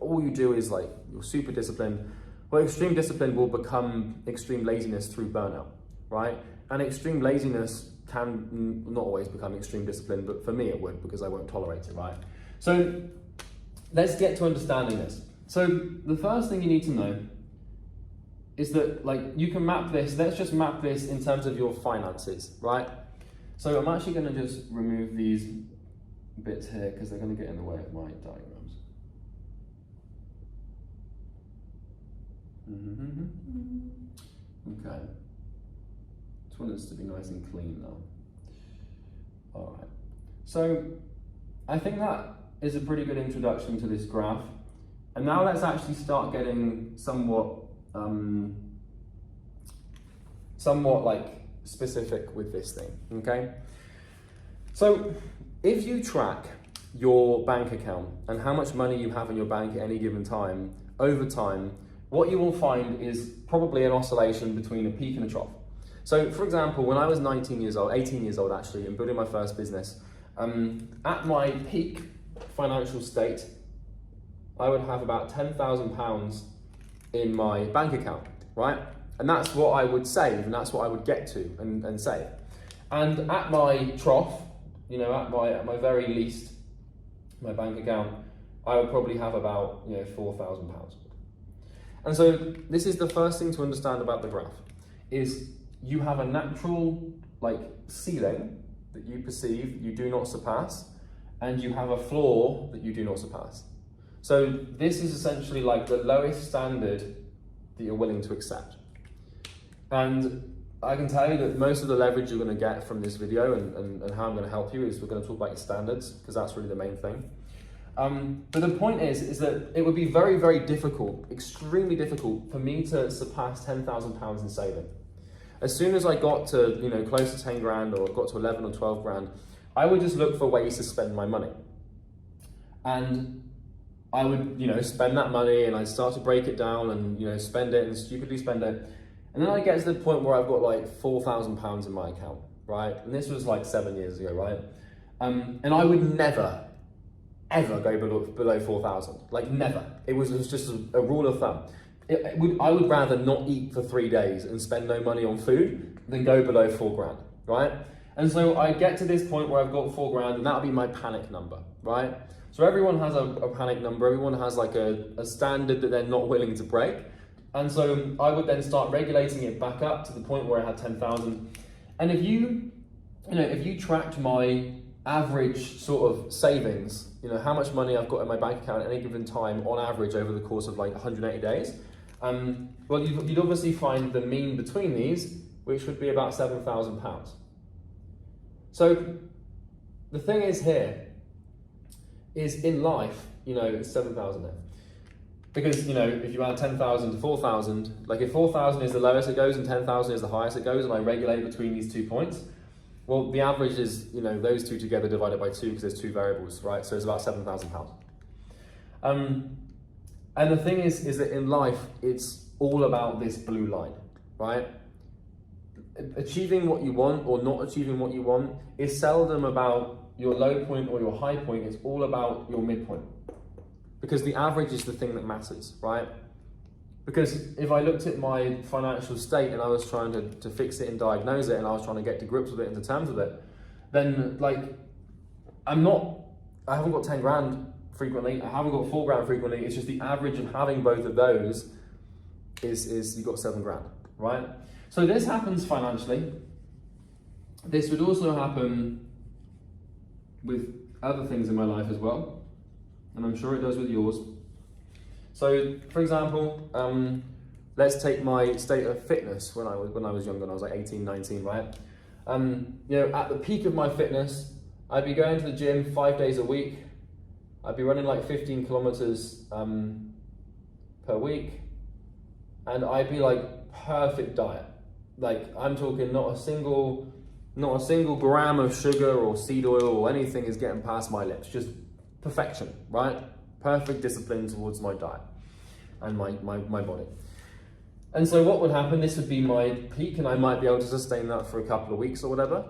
all you do is you're super disciplined. Well, extreme discipline will become extreme laziness through burnout, right? And extreme laziness can not always become extreme discipline, but for me it would, because I won't tolerate it, right? So let's get to understanding this. So the first thing you need to know is that you can map this. Let's just map this in terms of your finances, right? So I'm actually going to just remove these bits here because they're going to get in the way of my diagrams. Okay. Just want this to be nice and clean now. All right. So I think that is a pretty good introduction to this graph. And now let's actually start getting somewhat specific with this thing, okay? So if you track your bank account and how much money you have in your bank at any given time, over time, what you will find is probably an oscillation between a peak and a trough. So for example, when I was 18 years old actually, and building my first business, at my peak financial state, I would have about £10,000 in my bank account, right? And that's what I would save, and that's what I would get to and save. And at my trough, at my very least, my bank account, I would probably have about £4,000. And so this is the first thing to understand about the graph, is you have a natural ceiling that you perceive you do not surpass, and you have a floor that you do not surpass. So this is essentially the lowest standard that you're willing to accept. And I can tell you that most of the leverage you're going to get from this video and how I'm going to help you is we're going to talk about your standards, because that's really the main thing. But the point is that it would be very, very difficult, extremely difficult for me to surpass £10,000 in saving. As soon as I got to, close to 10 grand or got to 11 or 12 grand, I would just look for ways to spend my money. And I would, spend that money and I'd start to break it down and, spend it and stupidly spend it. And then I get to the point where I've got like £4,000 in my account, right? And this was like 7 years ago, right? And I would never, ever go below 4,000, like never. It was just a rule of thumb. I would rather not eat for 3 days and spend no money on food than go below 4 grand, right? And so I get to this point where I've got 4 grand and that'll be my panic number, right? So everyone has a panic number, everyone has like a standard that they're not willing to break. And so I would then start regulating it back up to the point where I had 10,000. And if you tracked my average sort of savings, how much money I've got in my bank account at any given time on average over the course of like 180 days, well, you'd obviously find the mean between these, which would be about £7,000. So the thing is here, is in life, it's 7,000 there. Because, if you add 10,000 to 4,000, like if 4,000 is the lowest it goes and 10,000 is the highest it goes, and I regulate between these 2 points, well, the average is, those two together divided by 2 because there's 2 variables, right? So it's about £7,000. And the thing is that in life, it's all about this blue line, right? Achieving what you want or not achieving what you want is seldom about your low point or your high point. It's all about your midpoint. Because the average is the thing that matters, right? Because if I looked at my financial state and I was trying to fix it and diagnose it and I was trying to get to grips with it and to terms with it, then like, I haven't got 10 grand frequently, I haven't got 4 grand frequently, it's just the average of having both of those is you've got 7 grand, right? So this happens financially. This would also happen with other things in my life as well, and I'm sure it does with yours. So, for example, let's take my state of fitness when I was younger, when I was like 18, 19, right? At the peak of my fitness, I'd be going to the gym 5 days a week. I'd be running like 15 kilometers per week, and I'd be like perfect diet. Like I'm talking not a single gram of sugar or seed oil or anything is getting past my lips. Just perfection, right? Perfect discipline towards my diet and my body. And so what would happen, this would be my peak and I might be able to sustain that for a couple of weeks or whatever.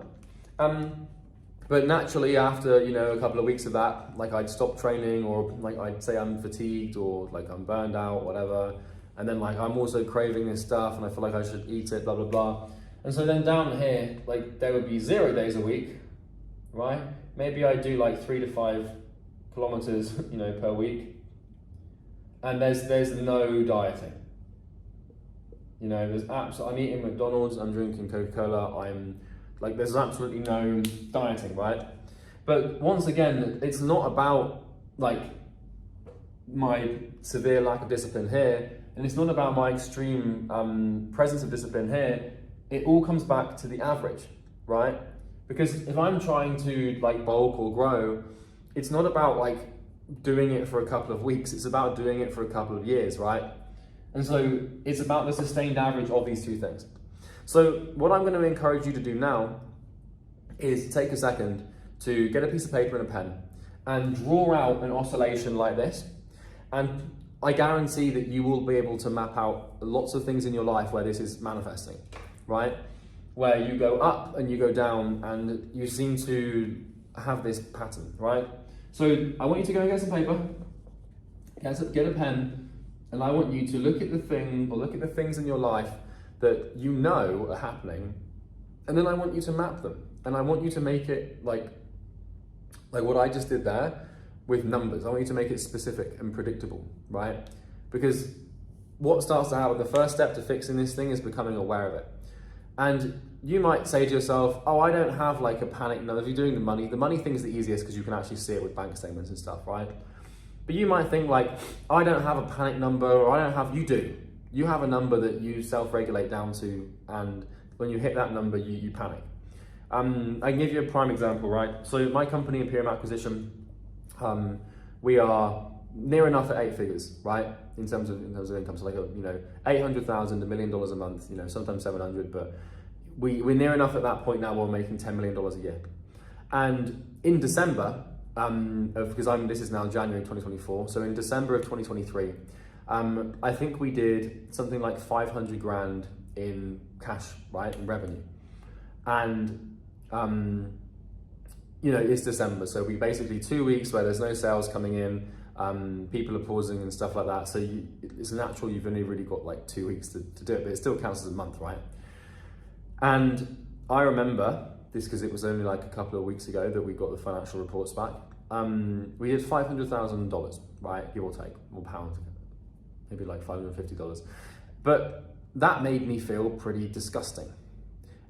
But naturally after, a couple of weeks of that, like I'd stop training or like I'd say I'm fatigued or like I'm burned out, whatever. And then like I'm also craving this stuff and I feel like I should eat it, blah, blah, blah. And so then down here, like there would be 0 days a week, right? Maybe I do like 3 to 5 kilometers, per week. And there's no dieting. I'm eating McDonald's, I'm drinking Coca-Cola, there's absolutely no dieting, right? But once again, it's not about like my severe lack of discipline here, and it's not about my extreme presence of discipline here. It all comes back to the average, right? Because if I'm trying to like bulk or grow, it's not about like doing it for a couple of weeks, it's about doing it for a couple of years, right? And so it's about the sustained average of these two things. So what I'm going to encourage you to do now is take a second to get a piece of paper and a pen and draw out an oscillation like this. And I guarantee that you will be able to map out lots of things in your life where this is manifesting, right? Where you go up and you go down and you seem to have this pattern, right? So I want you to go and get some paper, get a pen, and I want you to look at the thing or look at the things in your life that you know are happening, and then I want you to map them. And I want you to make it like what I just did there with numbers. I want you to make it specific and predictable, right? Because what starts to happen, the first step to fixing this thing is becoming aware of it. And you might say to yourself, oh, I don't have like a panic number. If you're doing the money thing is the easiest because you can actually see it with bank statements and stuff, right? But you might think like, I don't have a panic number, or you do. You have a number that you self-regulate down to, and when you hit that number, you panic. I can give you a prime example, right? So my company, Imperium Acquisition, we are near enough at 8 figures, right? In terms of income, so like 800,000, $1 million a month, sometimes 700, but we're near enough at that point now where we're making $10 million a year. And in December, because this is now January 2024, so in December of 2023, I think we did something like 500 grand in cash, right, in revenue. And it's December, so we basically 2 weeks where there's no sales coming in, people are pausing and stuff like that. So it's natural you've only really got like 2 weeks to do it, but it still counts as a month, right? And I remember this because it was only like a couple of weeks ago that we got the financial reports back. We did $500,000, right, give or take, or pounds, maybe like $550. But that made me feel pretty disgusting.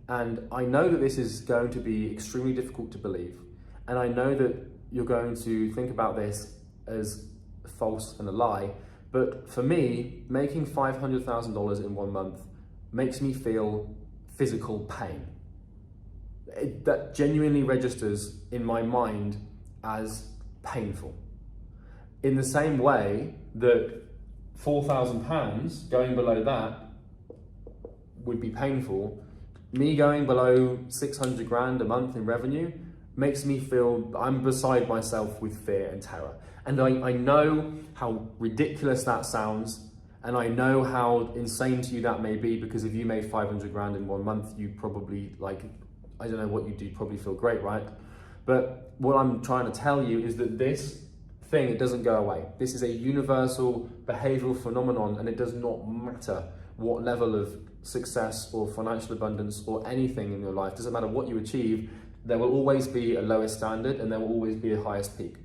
And I know that this is going to be extremely difficult to believe. And I know that you're going to think about this as false and a lie. But for me, making $500,000 in 1 month makes me feel physical pain. That genuinely registers in my mind as painful. In the same way that £4,000 going below that would be painful, me going below 600 grand a month in revenue makes me feel I'm beside myself with fear and terror. And I know how ridiculous that sounds, and I know how insane to you that may be, because if you made 500 grand in 1 month, you probably, I don't know what you do, probably feel great, right? But what I'm trying to tell you is that this thing, it doesn't go away. This is a universal behavioral phenomenon, and it does not matter what level of success or financial abundance or anything in your life. It doesn't matter what you achieve, there will always be a lowest standard and there will always be a highest peak.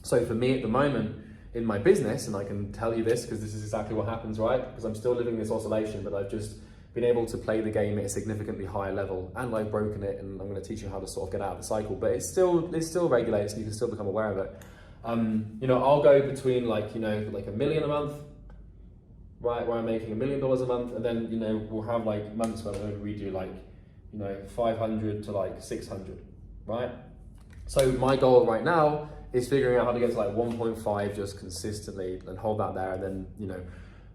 So for me at the moment in my business, and I can tell you this because this is exactly what happens, right? Because I'm still living this oscillation, but I've just been able to play the game at a significantly higher level, and I've broken it, and I'm going to teach you how to sort of get out of the cycle, but it's still regulated, so you can still become aware of it. I'll go between like $1 million a month, right, where I'm making $1 million a month, and then we'll have like months where we do like 500 to like 600, right? So my goal right now is figuring out how to get to like 1.5 just consistently and hold that there, and then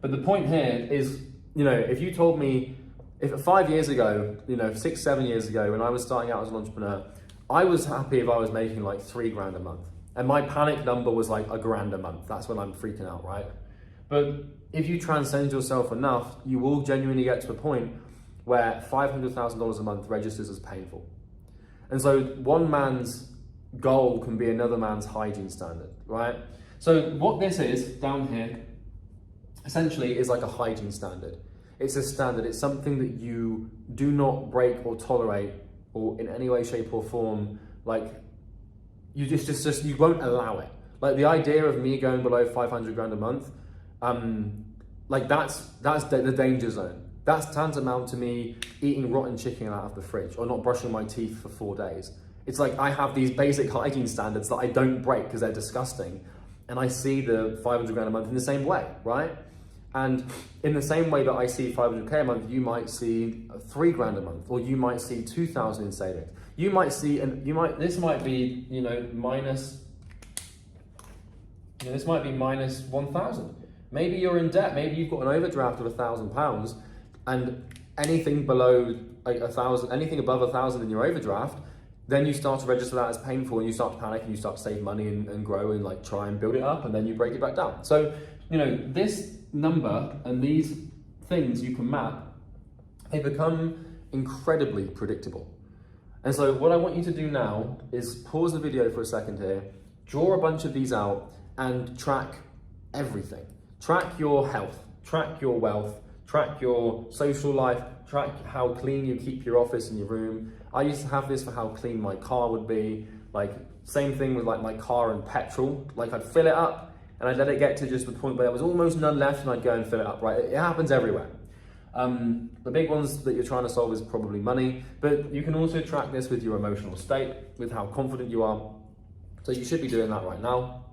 but the point here is, if you told me, if 5 years ago, 6, 7 years ago, when I was starting out as an entrepreneur, I was happy if I was making like 3 grand a month. And my panic number was like $1 grand a month. That's when I'm freaking out, right? But if you transcend yourself enough, you will genuinely get to a point where $500,000 a month registers as painful. And so one man's goal can be another man's hygiene standard, right? So what this is down here, essentially is like a hygiene standard. It's a standard, it's something that you do not break or tolerate, or in any way, shape or form, like you just you won't allow it. Like the idea of me going below 500 grand a month, like that's the danger zone. That's tantamount to me eating rotten chicken out of the fridge or not brushing my teeth for 4 days. It's like I have these basic hygiene standards that I don't break because they're disgusting. And I see the 500 grand a month in the same way, right? And in the same way that I see 500k a month, you might see 3 grand a month, or you might see 2,000 in savings. You might see, this might be, minus 1,000. Maybe you're in debt. Maybe you've got an overdraft of £1,000, and anything below like 1,000, anything above 1,000 in your overdraft, then you start to register that as painful, and you start to panic, and you start to save money and grow and like try and build it up, and then you break it back down. So, this number and these things you can map, they become incredibly predictable. And so what I want you to do now is pause the video for a second here, draw a bunch of these out, and track everything. Track your health, track your wealth, track your social life, track how clean you keep your office and your room. I used to have this for how clean my car would be. Like, same thing with like my car and petrol. Like, I'd fill it up and I'd let it get to just the point where there was almost none left, and I'd go and fill it up, right? It happens everywhere. The big ones that you're trying to solve is probably money, but you can also track this with your emotional state, with how confident you are. So you should be doing that right now.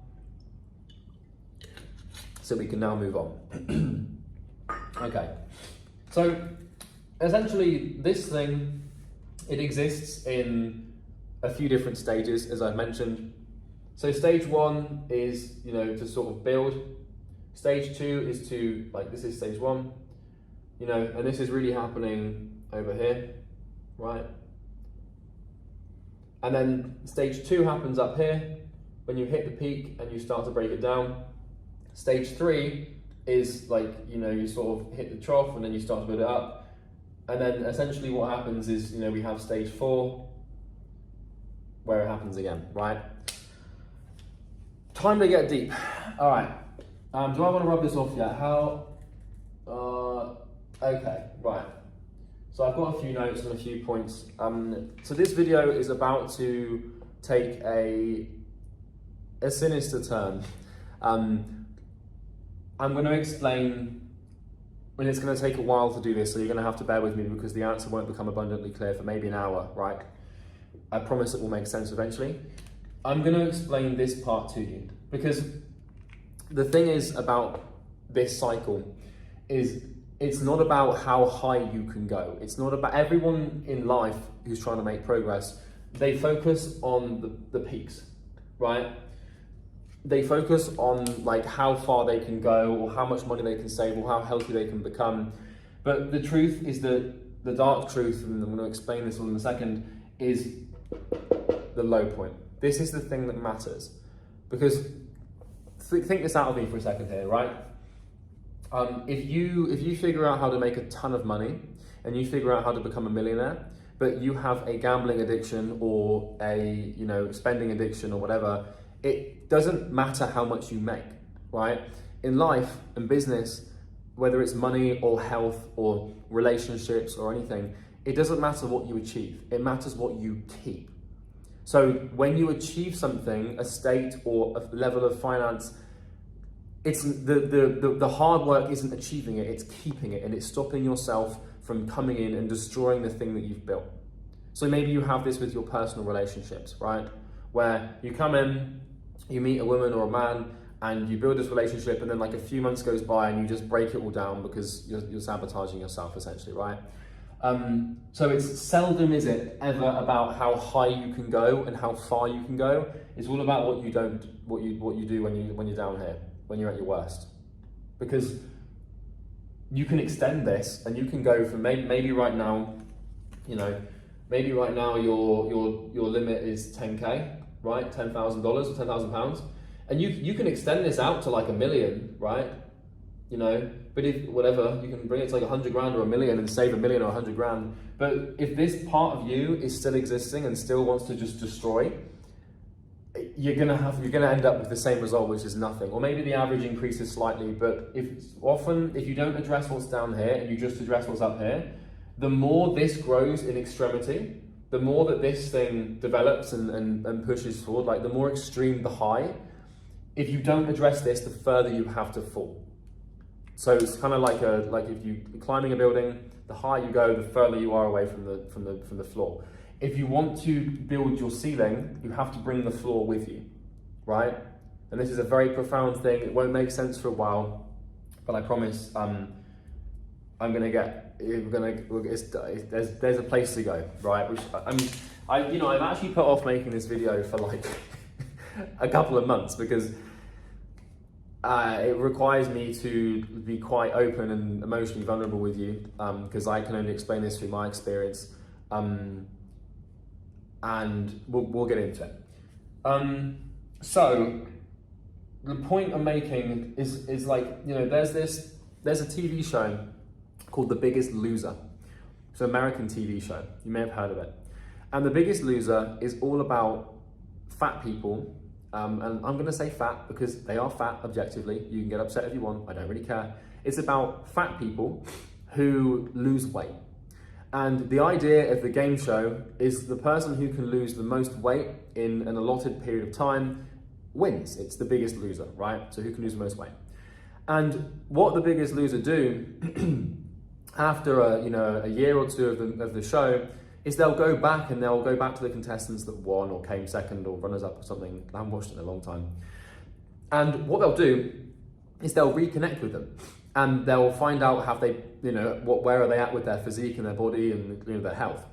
So we can now move on. Okay, so essentially this thing, it exists in a few different stages, as I mentioned. So stage 1 is, to sort of build. Stage 2 is to, this is stage 1, and this is really happening over here, right? And then stage 2 happens up here when you hit the peak and you start to break it down. Stage 3 is you sort of hit the trough and then you start to build it up. And then essentially what happens is, we have stage 4 where it happens again, right? Time to get deep. All right. Do I want to rub this off yet? Okay, right. So I've got a few notes and a few points. So this video is about to take a sinister turn. I'm going to explain, and it's going to take a while to do this, so you're going to have to bear with me because the answer won't become abundantly clear for maybe an hour, right? I promise it will make sense eventually. I'm going to explain this part to you because the thing is about this cycle is it's not about how high you can go. It's not about everyone in life who's trying to make progress. They focus on the peaks, right? They focus on how far they can go or how much money they can save or how healthy they can become. But the truth is that the dark truth, and I'm going to explain this all in a second, is the low point. This is the thing that matters. Because think this out of me for a second here, right? If you figure out how to make a ton of money and you figure out how to become a millionaire, but you have a gambling addiction or a spending addiction or whatever, it doesn't matter how much you make, right? In life and business, whether it's money or health or relationships or anything, it doesn't matter what you achieve. It matters what you keep. So when you achieve something, a state or a level of finance, it's the hard work isn't achieving it, it's keeping it, and it's stopping yourself from coming in and destroying the thing that you've built. So maybe you have this with your personal relationships, right? Where you come in, you meet a woman or a man, and you build this relationship, and then a few months goes by and you just break it all down because you're sabotaging yourself essentially, right? So it's seldom is it ever about how high you can go and how far you can go. It's all about what you do when you're down here, when you're at your worst. Because you can extend this and you can go from maybe right now, maybe right now your limit is 10K, right? $10,000 or £10,000. And you can extend this out to $1 million, right? But if whatever, you can bring it to 100 grand or $1 million and save $1 million or 100 grand. But if this part of you is still existing and still wants to just destroy, you're gonna end up with the same result, which is nothing. Or maybe the average increases slightly, but if you don't address what's down here and you just address what's up here, the more this grows in extremity, the more that this thing develops and pushes forward, the more extreme the high. If you don't address this, the further you have to fall. So it's kind of like if you're climbing a building, the higher you go, the further you are away from the floor. If you want to build your ceiling, you have to bring the floor with you, right? And this is a very profound thing. It won't make sense for a while, but I promise there's a place to go, right? Which I've actually put off making this video for a couple of months because it requires me to be quite open and emotionally vulnerable with you because I can only explain this through my experience. And we'll get into it. So the point I'm making is there's a TV show called The Biggest Loser. It's an American TV show. You may have heard of it. And The Biggest Loser is all about fat people. And I'm going to say fat because they are fat objectively. You can get upset if you want. I don't really care. It's about fat people who lose weight. And the idea of the game show is the person who can lose the most weight in an allotted period of time wins. It's the biggest loser, right? So who can lose the most weight? And what the Biggest Loser do after a year or two of the show is they'll go back to the contestants that won or came second or runners up or something. I haven't watched it in a long time. And what they'll do is they'll reconnect with them and they'll find out where are they at with their physique and their body and their health.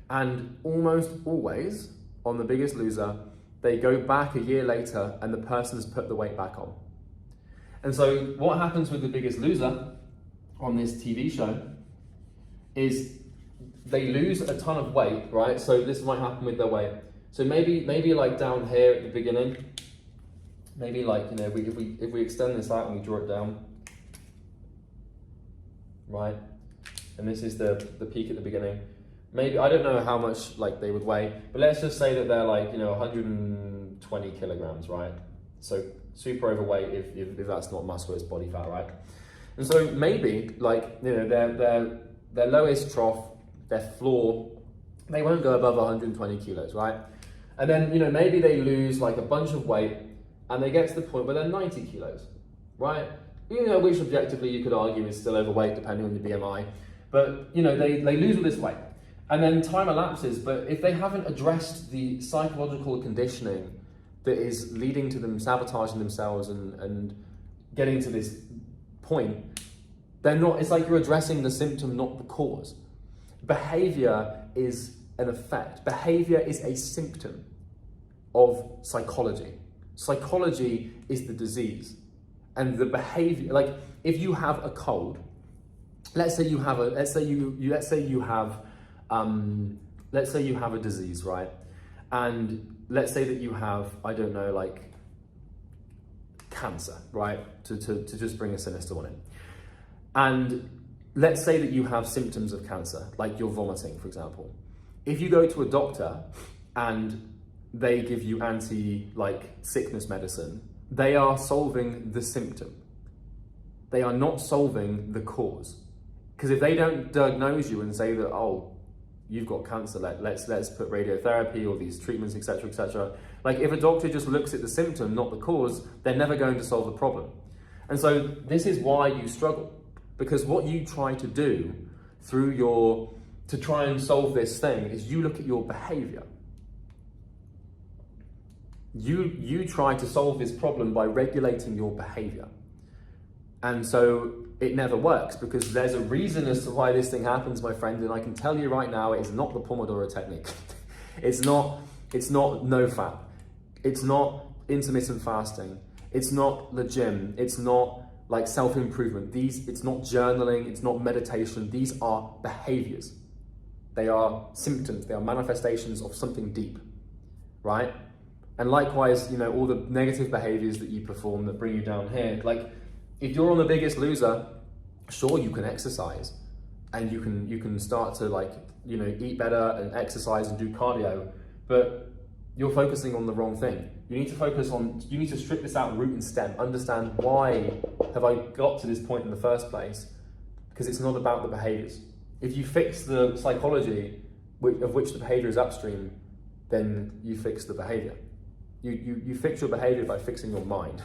And almost always on The Biggest Loser, they go back a year later and the person's put the weight back on. And so what happens with The Biggest Loser on this TV show is they lose a ton of weight, right? So this might happen with their weight. So maybe like down here at the beginning, maybe like, if we extend this out and we draw it down, right? And this is the peak at the beginning. Maybe, I don't know how much like they would weigh, but let's just say that they're like, 120 kilograms, right? So super overweight if that's not muscle, it's body fat, right? And so maybe like, their lowest trough, their floor, they won't go above 120 kilos, right? And then, maybe they lose like a bunch of weight and they get to the point where they're 90 kilos, right? Which objectively you could argue is still overweight depending on your BMI. But, they lose all this weight. And then time elapses, but if they haven't addressed the psychological conditioning that is leading to them sabotaging themselves and getting to this point, it's like you're addressing the symptom, not the cause. Behavior is an effect. Behavior is a symptom of psychology. Psychology is the disease. And the behavior, like if you have a cold, let's say you have a disease, right? And let's say that you have, I don't know, like cancer, right? To just bring a sinister one in. And let's say that you have symptoms of cancer, like you're vomiting, for example. If you go to a doctor and they give you sickness medicine, they are solving the symptom. They are not solving the cause. Because if they don't diagnose you and say that, oh, you've got cancer, let's put radiotherapy or these treatments, etc., etc. Like if a doctor just looks at the symptom, not the cause, they're never going to solve the problem. And so this is why you struggle. Because what you try to do to try and solve this thing is you look at your behavior. You try to solve this problem by regulating your behavior. And so it never works because there's a reason as to why this thing happens, my friend, and I can tell you right now, it is not the Pomodoro technique. It's not no fat. It's not intermittent fasting. It's not the gym. It's not like self-improvement. It's not journaling. It's not meditation. These are behaviors. They are symptoms. They are manifestations of something deep, right? And likewise, all the negative behaviors that you perform that bring you down here, like if you're on The Biggest Loser, sure, you can exercise and you can start to eat better and exercise and do cardio, but you're focusing on the wrong thing. You need to strip this out root and stem, understand why have I got to this point in the first place, because it's not about the behaviors. If you fix the psychology of which the behavior is upstream, then you fix the behavior. You fix your behavior by fixing your mind,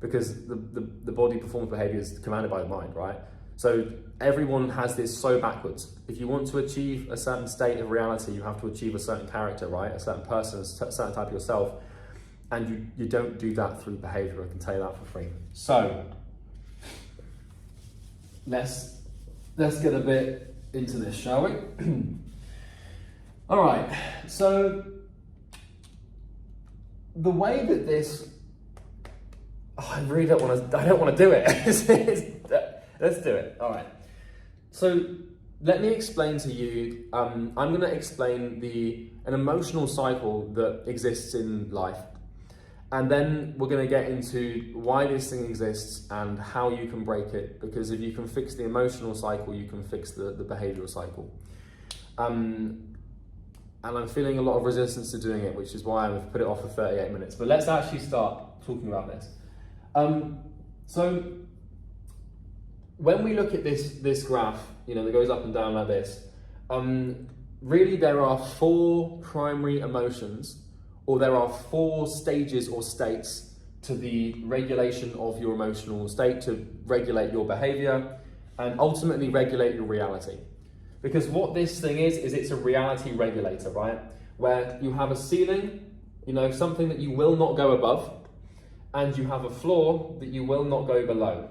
because the body performs behavior is commanded by the mind, right? So everyone has this so backwards. If you want to achieve a certain state of reality, you have to achieve a certain character, right? A certain person, a certain type of yourself. And you don't do that through behavior, I can tell you that for free. So let's get a bit into this, shall we? All right, so the way that this, I really don't want to do it. Let's do it. All right. So let me explain to you, I'm going to explain an emotional cycle that exists in life. And then we're going to get into why this thing exists and how you can break it. Because if you can fix the emotional cycle, you can fix the behavioral cycle. And I'm feeling a lot of resistance to doing it, which is why I've put it off for 38 minutes. But let's actually start talking about this. So when we look at this graph, that goes up and down like this, really there are 4 primary emotions, or there are 4 stages or states to the regulation of your emotional state, to regulate your behavior and ultimately regulate your reality. Because what this thing is it's a reality regulator, right? Where you have a ceiling, something that you will not go above, and you have a floor that you will not go below.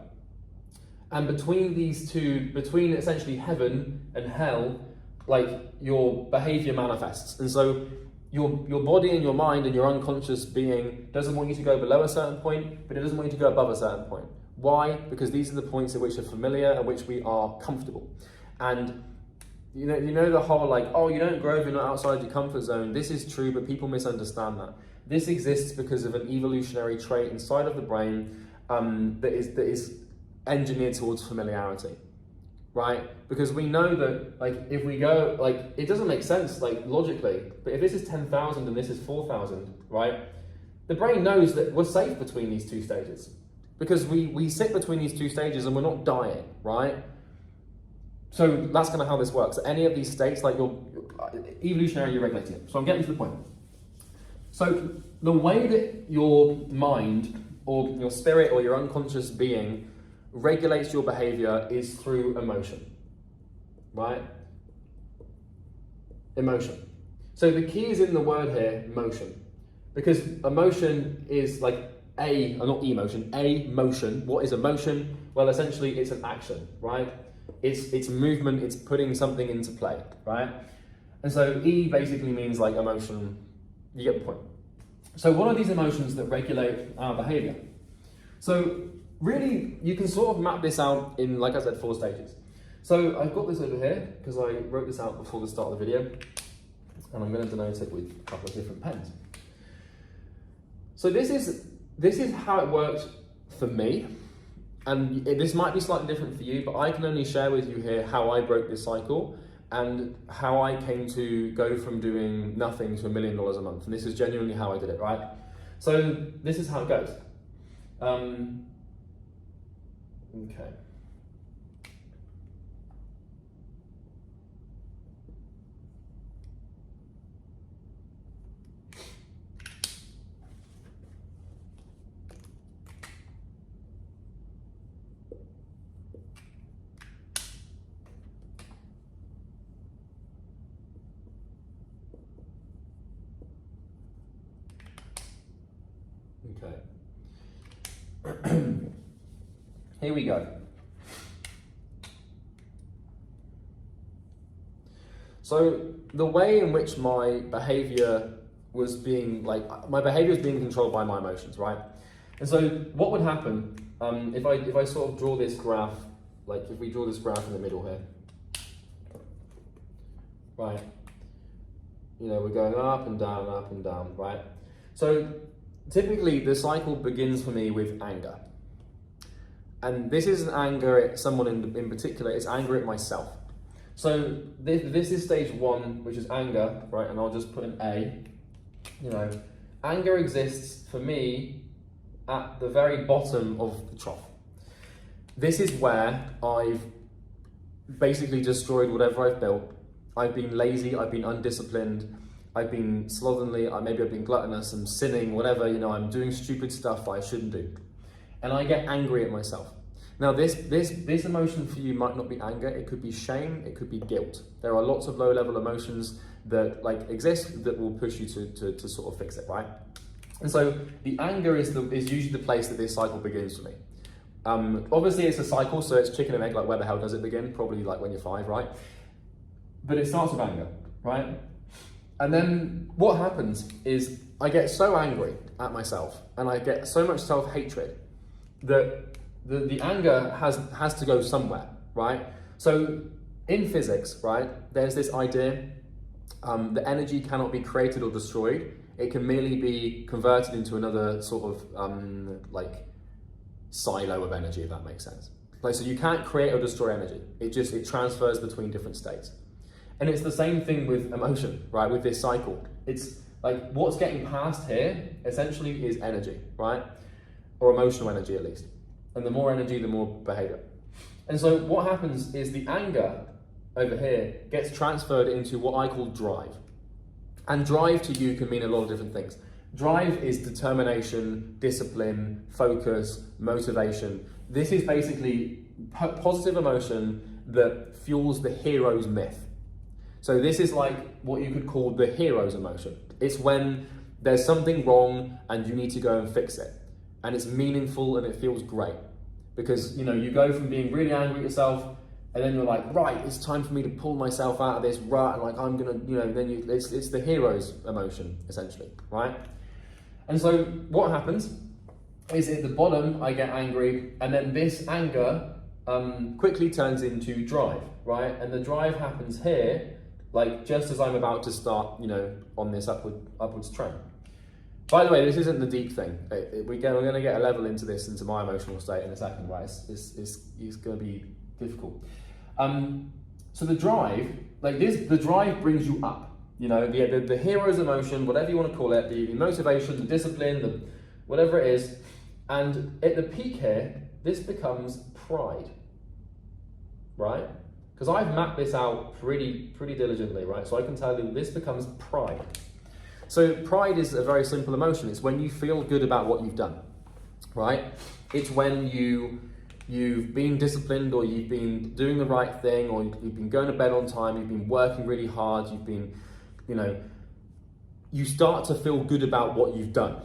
And between these two, between essentially heaven and hell, like your behavior manifests. And so your body and your mind and your unconscious being doesn't want you to go below a certain point, but it doesn't want you to go above a certain point. Why? Because these are the points at which are familiar and which we are comfortable. And you know the whole like, oh, you don't grow if you're not outside your comfort zone. This is true, but people misunderstand that. This exists because of an evolutionary trait inside of the brain that is engineered towards familiarity, right? Because we know that like if we go, like it doesn't make sense like logically, but if this is 10,000 and this is 4,000, right? The brain knows that we're safe between these two stages because we sit between these two stages and we're not dying, right? So that's kind of how this works. Any of these states, like you're evolutionarily regulating it. So I'm getting to the point. So the way that your mind or your spirit or your unconscious being regulates your behavior is through emotion, right? Emotion. So the key is in the word here, motion. Because emotion is like not emotion, a motion. What is emotion? Well, essentially it's an action, right? It's movement, it's putting something into play, right? And so E basically means like emotion, you get the point. So what are these emotions that regulate our behavior? So really, you can sort of map this out in, like I said, 4 stages. So I've got this over here, because I wrote this out before the start of the video, and I'm going to denote it with a couple of different pens. So this is how it worked for me, and this might be slightly different for you, but I can only share with you here how I broke this cycle and how I came to go from doing nothing to $1 million a month. And this is genuinely how I did it, right? So this is how it goes. Okay. Okay. Here we go. So the way in which my behavior was being controlled by my emotions, right? And so what would happen if I sort of draw this graph, like if we draw this graph in the middle here, right? You know, we're going up and down, right? So typically the cycle begins for me with anger. And this isn't anger at someone in particular, it's anger at myself. So this is stage 1, which is anger, right? And I'll just put an A. You know, anger exists for me at the very bottom of the trough. This is where I've basically destroyed whatever I've built. I've been lazy, I've been undisciplined, I've been slovenly, maybe I've been gluttonous, I'm sinning, whatever, you know, I'm doing stupid stuff that I shouldn't do. And I get angry at myself. Now this emotion for you might not be anger, it could be shame, it could be guilt. There are lots of low-level emotions that like exist that will push you to sort of fix it, right? And so the anger is usually the place that this cycle begins for me. Obviously it's a cycle, so it's chicken and egg, like where the hell does it begin? Probably like when you're 5, right? But it starts with anger, right? And then what happens is I get so angry at myself and I get so much self-hatred that the anger has to go somewhere, right? So in physics, right, there's this idea that energy cannot be created or destroyed. It can merely be converted into another sort of like silo of energy, if that makes sense. Like, so you can't create or destroy energy. It transfers between different states. And it's the same thing with emotion, right? With this cycle. It's like what's getting passed here essentially is energy, right? Or emotional energy at least. And the more energy, the more behavior. And so what happens is the anger over here gets transferred into what I call drive. And drive to you can mean a lot of different things. Drive is determination, discipline, focus, motivation. This is basically positive emotion that fuels the hero's myth. So this is like what you could call the hero's emotion. It's when there's something wrong and you need to go and fix it. And it's meaningful and it feels great. because you go from being really angry at yourself, and then you're like, right, it's time for me to pull myself out of this rut, and like I'm gonna, it's the hero's emotion essentially, right? And so what happens is at the bottom I get angry, and then this anger quickly turns into drive, right? And the drive happens here, like just as I'm about to start, on this upwards trend. By the way, this isn't the deep thing. We're going to get a level into this, into my emotional state in a second, right? It's going to be difficult. So the drive, like this, the drive brings you up. The hero's emotion, whatever you want to call it, the motivation, the discipline, the whatever it is, and at the peak here, this becomes pride, right? Because I've mapped this out pretty diligently, right? So I can tell you this becomes pride. So pride is a very simple emotion. It's when you feel good about what you've done, right? It's when you've been disciplined, or you've been doing the right thing, or you've been going to bed on time, you've been working really hard, you've been, you start to feel good about what you've done.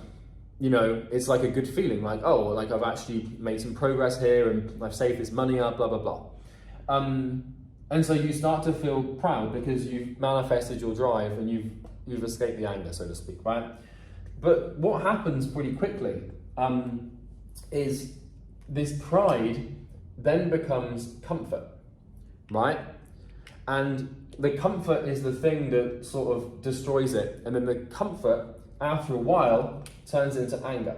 It's like a good feeling, like, oh, like I've actually made some progress here, and I've saved this money up, blah, blah, blah. And so you start to feel proud because you've manifested your drive, and you've escaped the anger, so to speak, right? But what happens pretty quickly is this pride then becomes comfort, right? And the comfort is the thing that sort of destroys it. And then the comfort, after a while, turns into anger.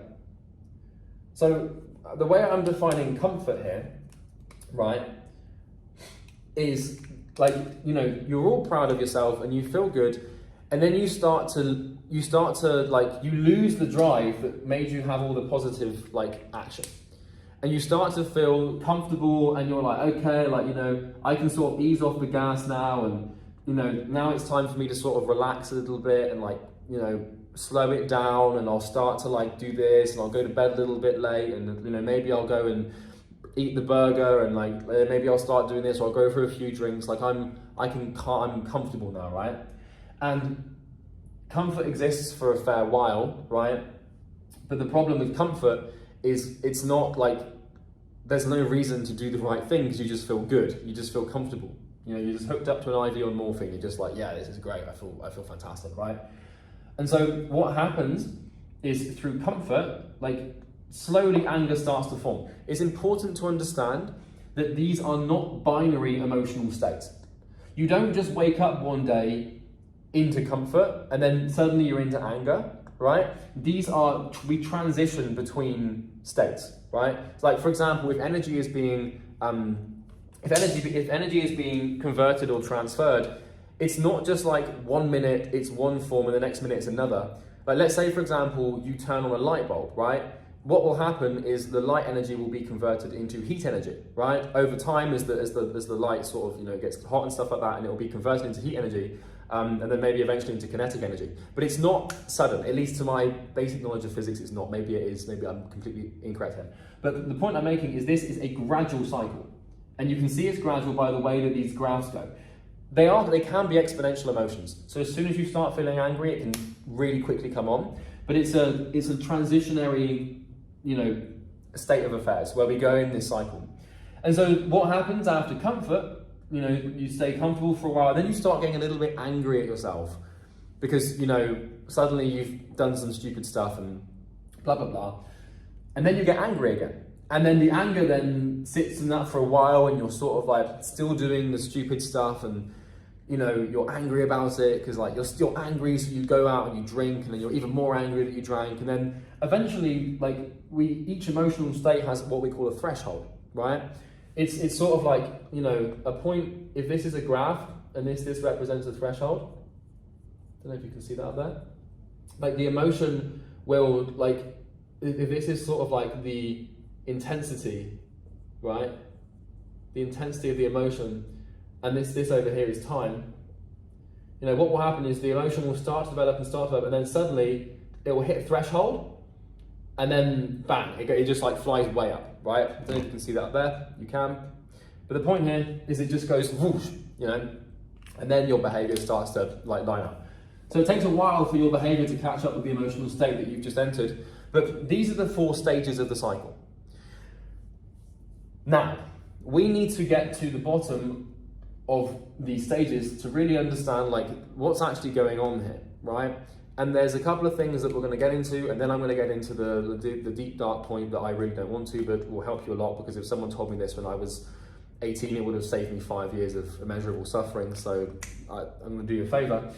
So the way I'm defining comfort here, right, is like, you're all proud of yourself and you feel good, and then you start to like, you lose the drive that made you have all the positive like action. And you start to feel comfortable, and you're like, okay, like, I can sort of ease off the gas now, and, now it's time for me to sort of relax a little bit and like, slow it down, and I'll start to like do this, and I'll go to bed a little bit late, and, maybe I'll go and eat the burger, and like, maybe I'll start doing this, or I'll go for a few drinks. Like I'm comfortable now, right? And comfort exists for a fair while, right? But the problem with comfort is it's not like, there's no reason to do the right thing, because you just feel good, you just feel comfortable. You're just hooked up to an IV on morphine, you're just like, yeah, this is great, I feel fantastic, right? And so what happens is, through comfort, like, slowly anger starts to form. It's important to understand that these are not binary emotional states. You don't just wake up one day into comfort and then suddenly you're into anger, right? We transition between states, right? So like, for example, if energy is being converted or transferred, it's not just like 1 minute it's one form and the next minute it's another. Like, let's say, for example, you turn on a light bulb, right? What will happen is the light energy will be converted into heat energy, right? Over time, as the light sort of gets hot and stuff like that, and it will be converted into heat energy, and then maybe eventually into kinetic energy. But it's not sudden, at least to my basic knowledge of physics. It's not. Maybe it is. Maybe I'm completely incorrect here. But the point I'm making is this is a gradual cycle, and you can see it's gradual by the way that these graphs go. They can be exponential emotions. So as soon as you start feeling angry, it can really quickly come on. But it's a transitionary, state of affairs where we go in this cycle. And so what happens after comfort, you stay comfortable for a while, then you start getting a little bit angry at yourself because, suddenly you've done some stupid stuff and blah, blah, blah. And then you get angry again. And then the anger then sits in that for a while, and you're sort of like still doing the stupid stuff, and you're angry about it because like you're still angry, so you go out and you drink, and then you're even more angry that you drank, and then eventually, like, each emotional state has what we call a threshold, right? It's sort of like, a point. If this is a graph and this represents a threshold, I don't know if you can see that up there. Like, the emotion will, like, if this is sort of like the intensity, right? The intensity of the emotion, and this over here is time. What will happen is the emotion will start to develop, and then suddenly it will hit a threshold, and then bang, it just like flies way up, right? I don't know if you can see that up there, you can. But the point here is it just goes whoosh, and then your behavior starts to like line up. So it takes a while for your behavior to catch up with the emotional state that you've just entered, but these are the 4 stages of the cycle. Now, we need to get to the bottom of these stages to really understand like what's actually going on here, right? And there's a couple of things that we're going to get into, and then I'm going to get into the deep dark point that I really don't want to, but will help you a lot, because if someone told me this when I was 18, it would have saved me 5 years of immeasurable suffering, so I'm going to do you a favour.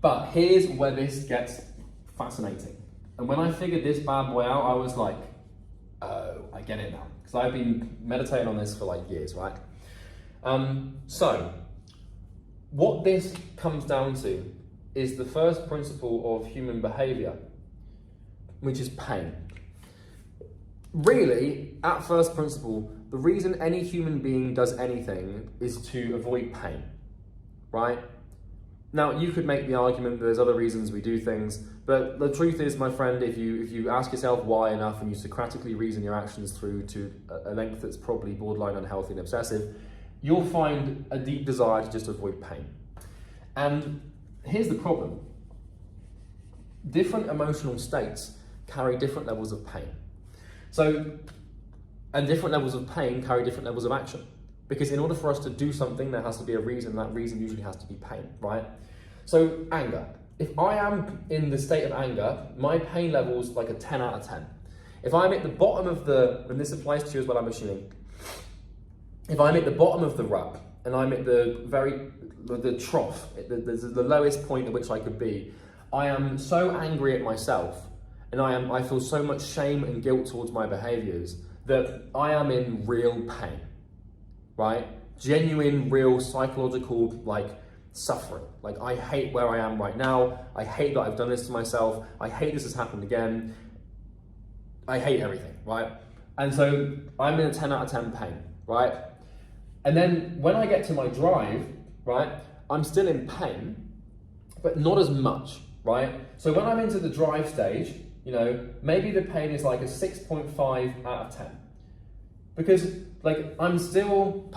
But here's where this gets fascinating. And when I figured this bad boy out, I was like, oh, I get it now. Because I've been meditating on this for like years, right? So, what this comes down to is the first principle of human behaviour, which is pain. Really, at first principle, the reason any human being does anything is to avoid pain, right? Now, you could make the argument that there's other reasons we do things, but the truth is, my friend, if you ask yourself why enough and you Socratically reason your actions through to a length that's probably borderline unhealthy and obsessive, you'll find a deep desire to just avoid pain. And here's the problem. Different emotional states carry different levels of pain. And different levels of pain carry different levels of action. Because in order for us to do something, there has to be a reason, and that reason usually has to be pain, right? So, anger. If I am in the state of anger, my pain level is like a 10 out of 10. If I'm at the bottom of and this applies to you as well, I'm assuming, if I'm at the bottom of the rut, and I'm at the trough, the lowest point at which I could be, I am so angry at myself, and I feel so much shame and guilt towards my behaviors, that I am in real pain, right? Genuine, real, psychological, like, suffering. Like, I hate where I am right now. I hate that I've done this to myself. I hate this has happened again. I hate everything, right? And so I'm in a 10 out of 10 pain, right? And then when I get to my drive, right, I'm still in pain, but not as much, right? So when I'm into the drive stage, you know, maybe the pain is like a 6.5 out of 10. Because, like, I'm still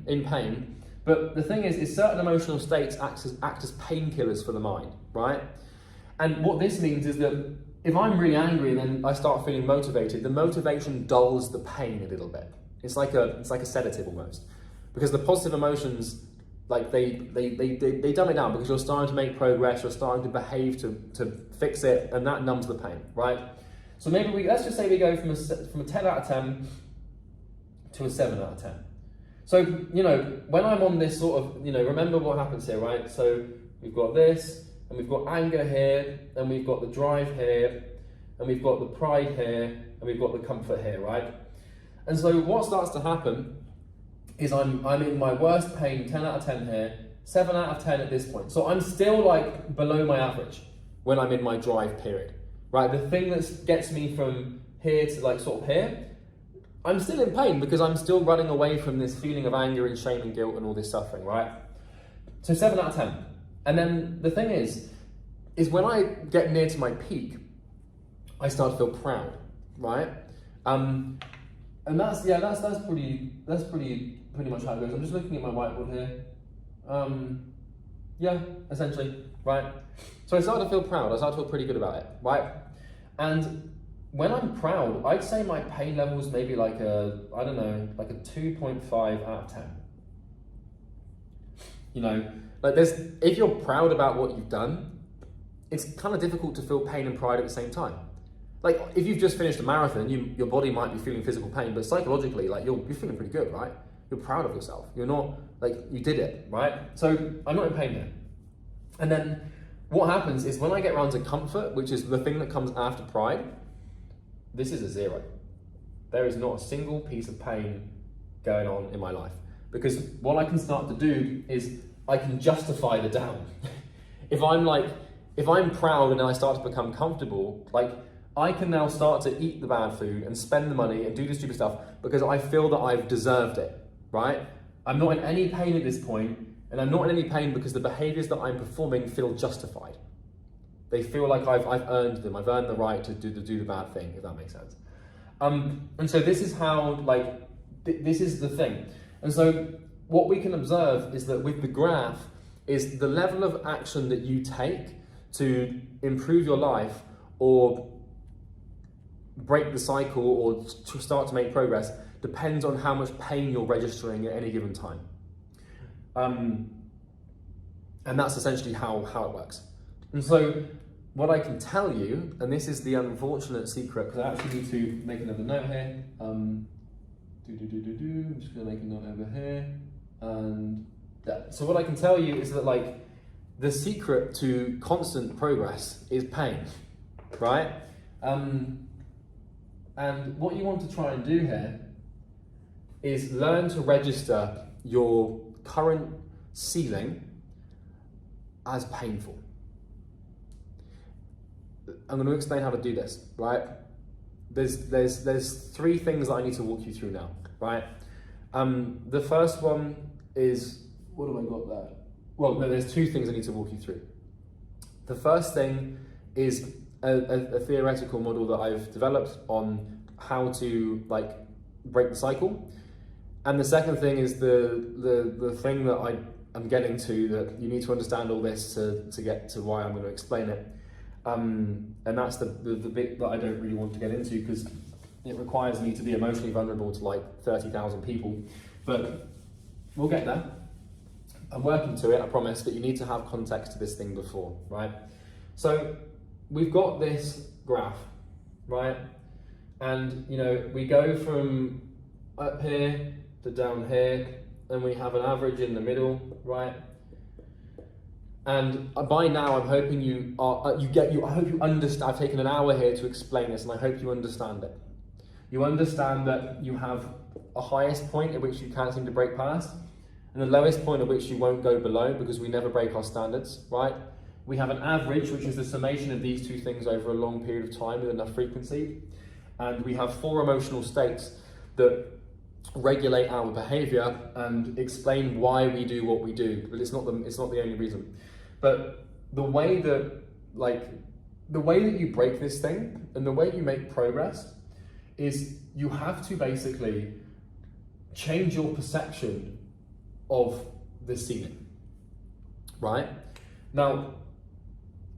in pain, but the thing is certain emotional states act as painkillers for the mind, right? And what this means is that if I'm really angry and then I start feeling motivated, the motivation dulls the pain a little bit. It's like a sedative almost. Because the positive emotions, like, they dumb it down, because you're starting to make progress, you're starting to behave to fix it, and that numbs the pain, right? So maybe let's just say we go from a 10 out of 10 to a 7 out of 10. So, you know, when I'm on this sort of, you know, remember what happens here, right? So we've got this, and we've got anger here, and we've got the drive here, and we've got the pride here, and we've got the comfort here, right? And so what starts to happen is I'm in my worst pain, 10 out of 10 here, 7 out of 10 at this point. So I'm still like below my average when I'm in my drive period, right? The thing that gets me from here to like sort of here, I'm still in pain because I'm still running away from this feeling of anger and shame and guilt and all this suffering, right? So 7 out of 10. And then the thing is when I get near to my peak, I start to feel proud, right? And that's pretty much how it goes. I'm just looking at my whiteboard here. Yeah, essentially, right? So I started to feel proud. I started to feel pretty good about it, right? And when I'm proud, I'd say my pain level is maybe like a 2.5 out of 10. You know, like if you're proud about what you've done, it's kind of difficult to feel pain and pride at the same time. Like, if you've just finished a marathon, your body might be feeling physical pain, but psychologically, like, you're feeling pretty good, right? You're proud of yourself. You're not, like, you did it, right? So I'm not in pain here. And then what happens is when I get around to comfort, which is the thing that comes after pride, this is a 0. There is not a single piece of pain going on in my life. Because what I can start to do is I can justify the down. If I'm proud and then I start to become comfortable, like, I can now start to eat the bad food and spend the money and do the stupid stuff because I feel that I've deserved it, right? I'm not in any pain at this point, and I'm not in any pain because the behaviors that I'm performing feel justified. They feel like I've earned them. I've earned the right to do the bad thing, if that makes sense. And so this is how, like, this is the thing. And so what we can observe is that with the graph is the level of action that you take to improve your life or break the cycle or to start to make progress depends on how much pain you're registering at any given time. And that's essentially how it works. And so what I can tell you, and this is the unfortunate secret, because I actually need to make another note here. I'm just going to make a note over here. And yeah. So what I can tell you is that like the secret to constant progress is pain, right? And what you want to try and do here is learn to register your current ceiling as painful. I'm going to explain how to do this, right? There's three things that I need to walk you through now, right? The first one is, what have I got there? Well, no, there's two things I need to walk you through. The first thing is a theoretical model that I've developed on how to like break the cycle. And the second thing is the thing that I'm getting to, that you need to understand all this to get to why I'm going to explain it. And that's the bit that I don't really want to get into because it requires me to be emotionally vulnerable to like 30,000 people. But we'll get there. I'm working to it, I promise, but you need to have context to this thing before, right? So we've got this graph, right? And you know, we go from up here to down here, and we have an average in the middle, right? And by now, I'm hoping I hope you understand. I've taken an hour here to explain this, and I hope you understand it. You understand that you have a highest point at which you can't seem to break past, and the lowest point at which you won't go below because we never break our standards, right? We have an average, which is the summation of these two things over a long period of time with enough frequency. And we have 4 emotional states that regulate our behavior and explain why we do what we do, but it's not the only reason. But the way that you break this thing and the way you make progress is you have to basically change your perception of the ceiling, right? Now,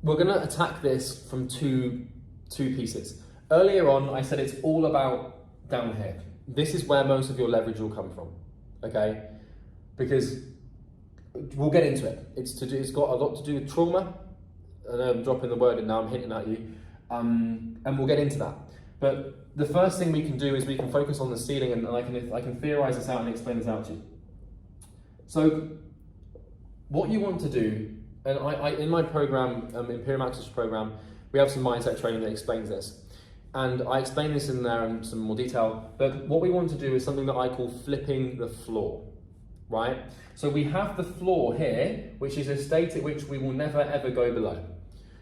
we're going to attack this from two pieces. Earlier on, I said it's all about down here. This is where most of your leverage will come from, okay? Because we'll get into it. It's got a lot to do with trauma. I know I'm dropping the word in now, I'm hinting at you. And we'll get into that. But the first thing we can do is we can focus on the ceiling, and I can theorize this out and explain this out to you. So what you want to do, and I in my program, Imperium Acquisition program, we have some mindset training that explains this. And I explain this in there in some more detail, but what we want to do is something that I call flipping the floor, right? So we have the floor here, which is a state at which we will never ever go below.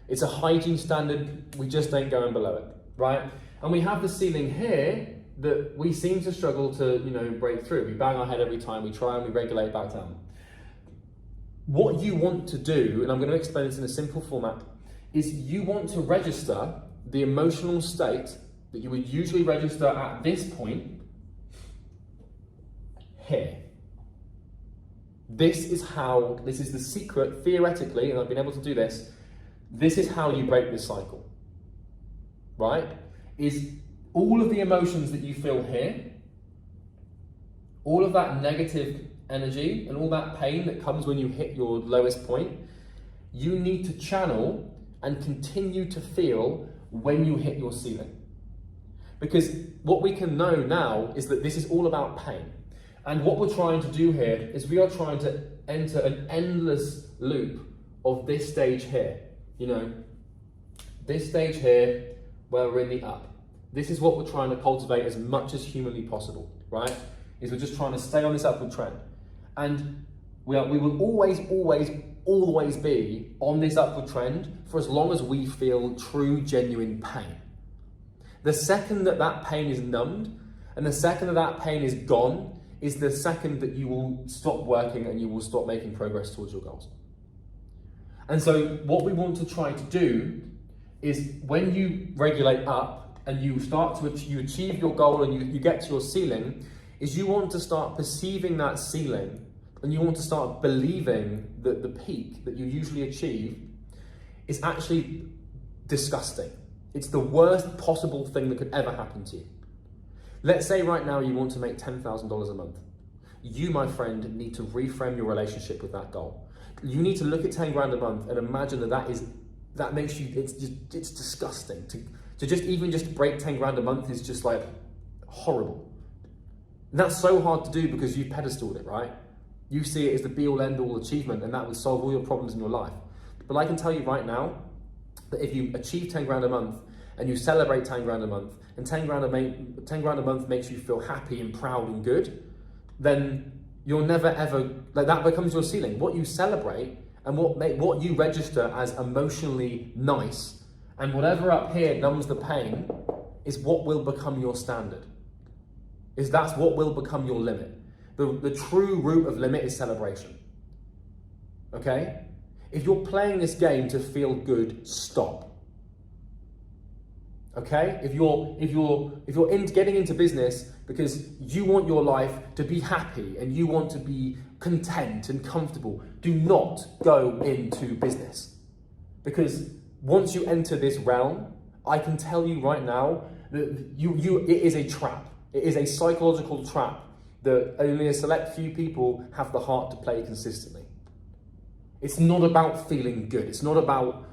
It's a hygiene standard, we just ain't going below it, right? And we have the ceiling here that we seem to struggle to, break through. We bang our head every time, we try and we regulate back down. What you want to do, and I'm going to explain this in a simple format, is you want to register the emotional state that you would usually register at this point here. This is the secret, theoretically, and I've been able to do this. This is how you break this cycle, right? Is all of the emotions that you feel here, all of that negative energy and all that pain that comes when you hit your lowest point, you need to channel and continue to feel when you hit your ceiling. Because what we can know now is that this is all about pain. And what we're trying to do here is we are trying to enter an endless loop of this stage here. This stage here where we're in the up. This is what we're trying to cultivate as much as humanly possible, right? Is we're just trying to stay on this upward trend. And we will always be on this upward trend for as long as we feel true, genuine pain. The second that pain is numbed, and the second that pain is gone, is the second that you will stop working and you will stop making progress towards your goals. And so what we want to try to do is when you regulate up and you achieve your goal and you get to your ceiling, is you want to start perceiving that ceiling, and you want to start believing that the peak that you usually achieve is actually disgusting. It's the worst possible thing that could ever happen to you. Let's say right now you want to make $10,000 a month. You, my friend, need to reframe your relationship with that goal. You need to look at 10 grand a month and imagine that makes you, it's disgusting. To just break 10 grand a month is just like horrible. And that's so hard to do because you've pedestaled it, right? You see it as the be all end all achievement and that would solve all your problems in your life. But I can tell you right now that if you achieve 10 grand a month and you celebrate 10 grand a month and 10 grand a month makes you feel happy and proud and good, then you'll never ever, like that becomes your ceiling. What you celebrate and what you register as emotionally nice and whatever up here numbs the pain is what will become your standard. That's what will become your limit. The true root of limit is celebration. Okay? If you're playing this game to feel good, stop. Okay? If you're getting into business because you want your life to be happy and you want to be content and comfortable, do not go into business. Because once you enter this realm, I can tell you right now that it is a trap. It is a psychological trap that only a select few people have the heart to play consistently. It's not about feeling good. It's not about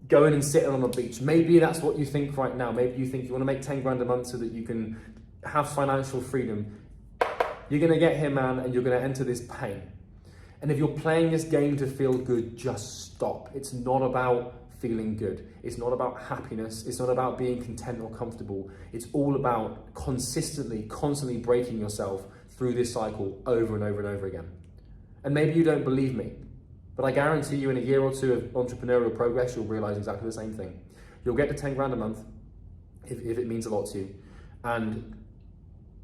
going and sitting on a beach. Maybe that's what you think right now. Maybe you think you want to make 10 grand a month so that you can have financial freedom. You're going to get here, man, and you're going to enter this pain. And if you're playing this game to feel good, just stop. It's not about feeling good. It's not about happiness. It's not about being content or comfortable. It's all about constantly breaking yourself through this cycle over and over and over again. And maybe you don't believe me, but I guarantee you in a year or two of entrepreneurial progress, you'll realize exactly the same thing. You'll get to 10 grand a month, if it means a lot to you, and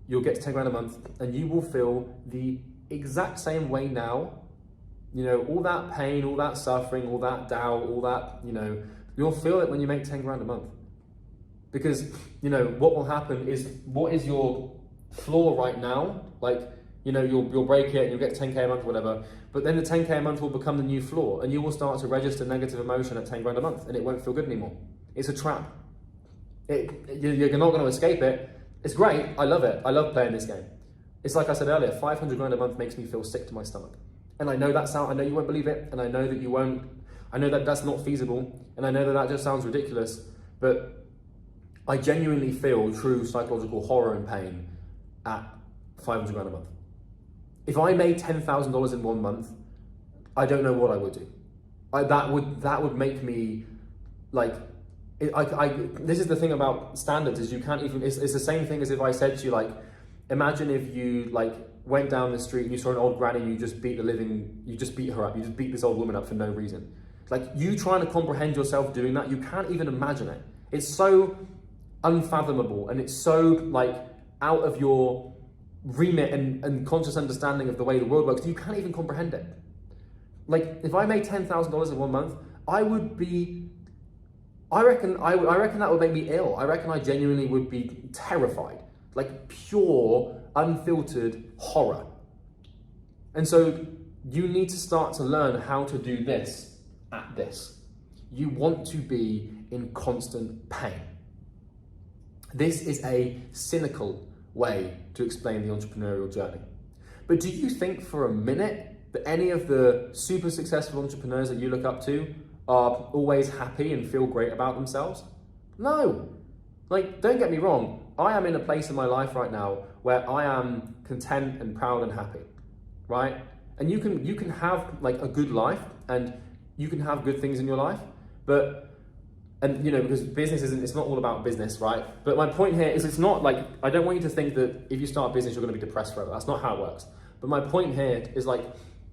you'll get to 10 grand a month and you will feel the exact same way now. You know, all that pain, all that suffering, all that doubt, all that, you'll feel it when you make 10 grand a month. Because, what will happen is, what is your floor right now? Like, you'll break it and you'll get 10K a month or whatever, but then the 10K a month will become the new floor and you will start to register negative emotion at 10 grand a month and it won't feel good anymore. It's a trap. You're not going to escape it. It's great. I love it. I love playing this game. It's like I said earlier, 500 grand a month makes me feel sick to my stomach. And I know I know you won't believe it, and I know that you won't, I know that that's not feasible, and I know that just sounds ridiculous, but I genuinely feel true psychological horror and pain at 500 grand a month. If I made $10,000 in 1 month, I don't know what I would do. That would make me, like, this is the thing about standards, is you can't even, it's the same thing as if I said to you, like, imagine if you, went down the street and you saw an old granny and you just beat her up, you just beat this old woman up for no reason. Like, you trying to comprehend yourself doing that, you can't even imagine it. It's so unfathomable and it's so, out of your remit and conscious understanding of the way the world works, you can't even comprehend it. Like, if I made $10,000 in 1 month, I reckon that would make me ill. I reckon I genuinely would be terrified. Like, pure, unfiltered horror. And so you need to start to learn how to do this at this. You want to be in constant pain. This is a cynical way to explain the entrepreneurial journey. But do you think for a minute that any of the super successful entrepreneurs that you look up to are always happy and feel great about themselves? No. Don't get me wrong. I am in a place in my life right now where I am content and proud and happy, right? And you can have a good life and you can have good things in your life, because business it's not all about business, right? But my point here is, it's not I don't want you to think that if you start a business, you're going to be depressed forever. That's not how it works. But my point here is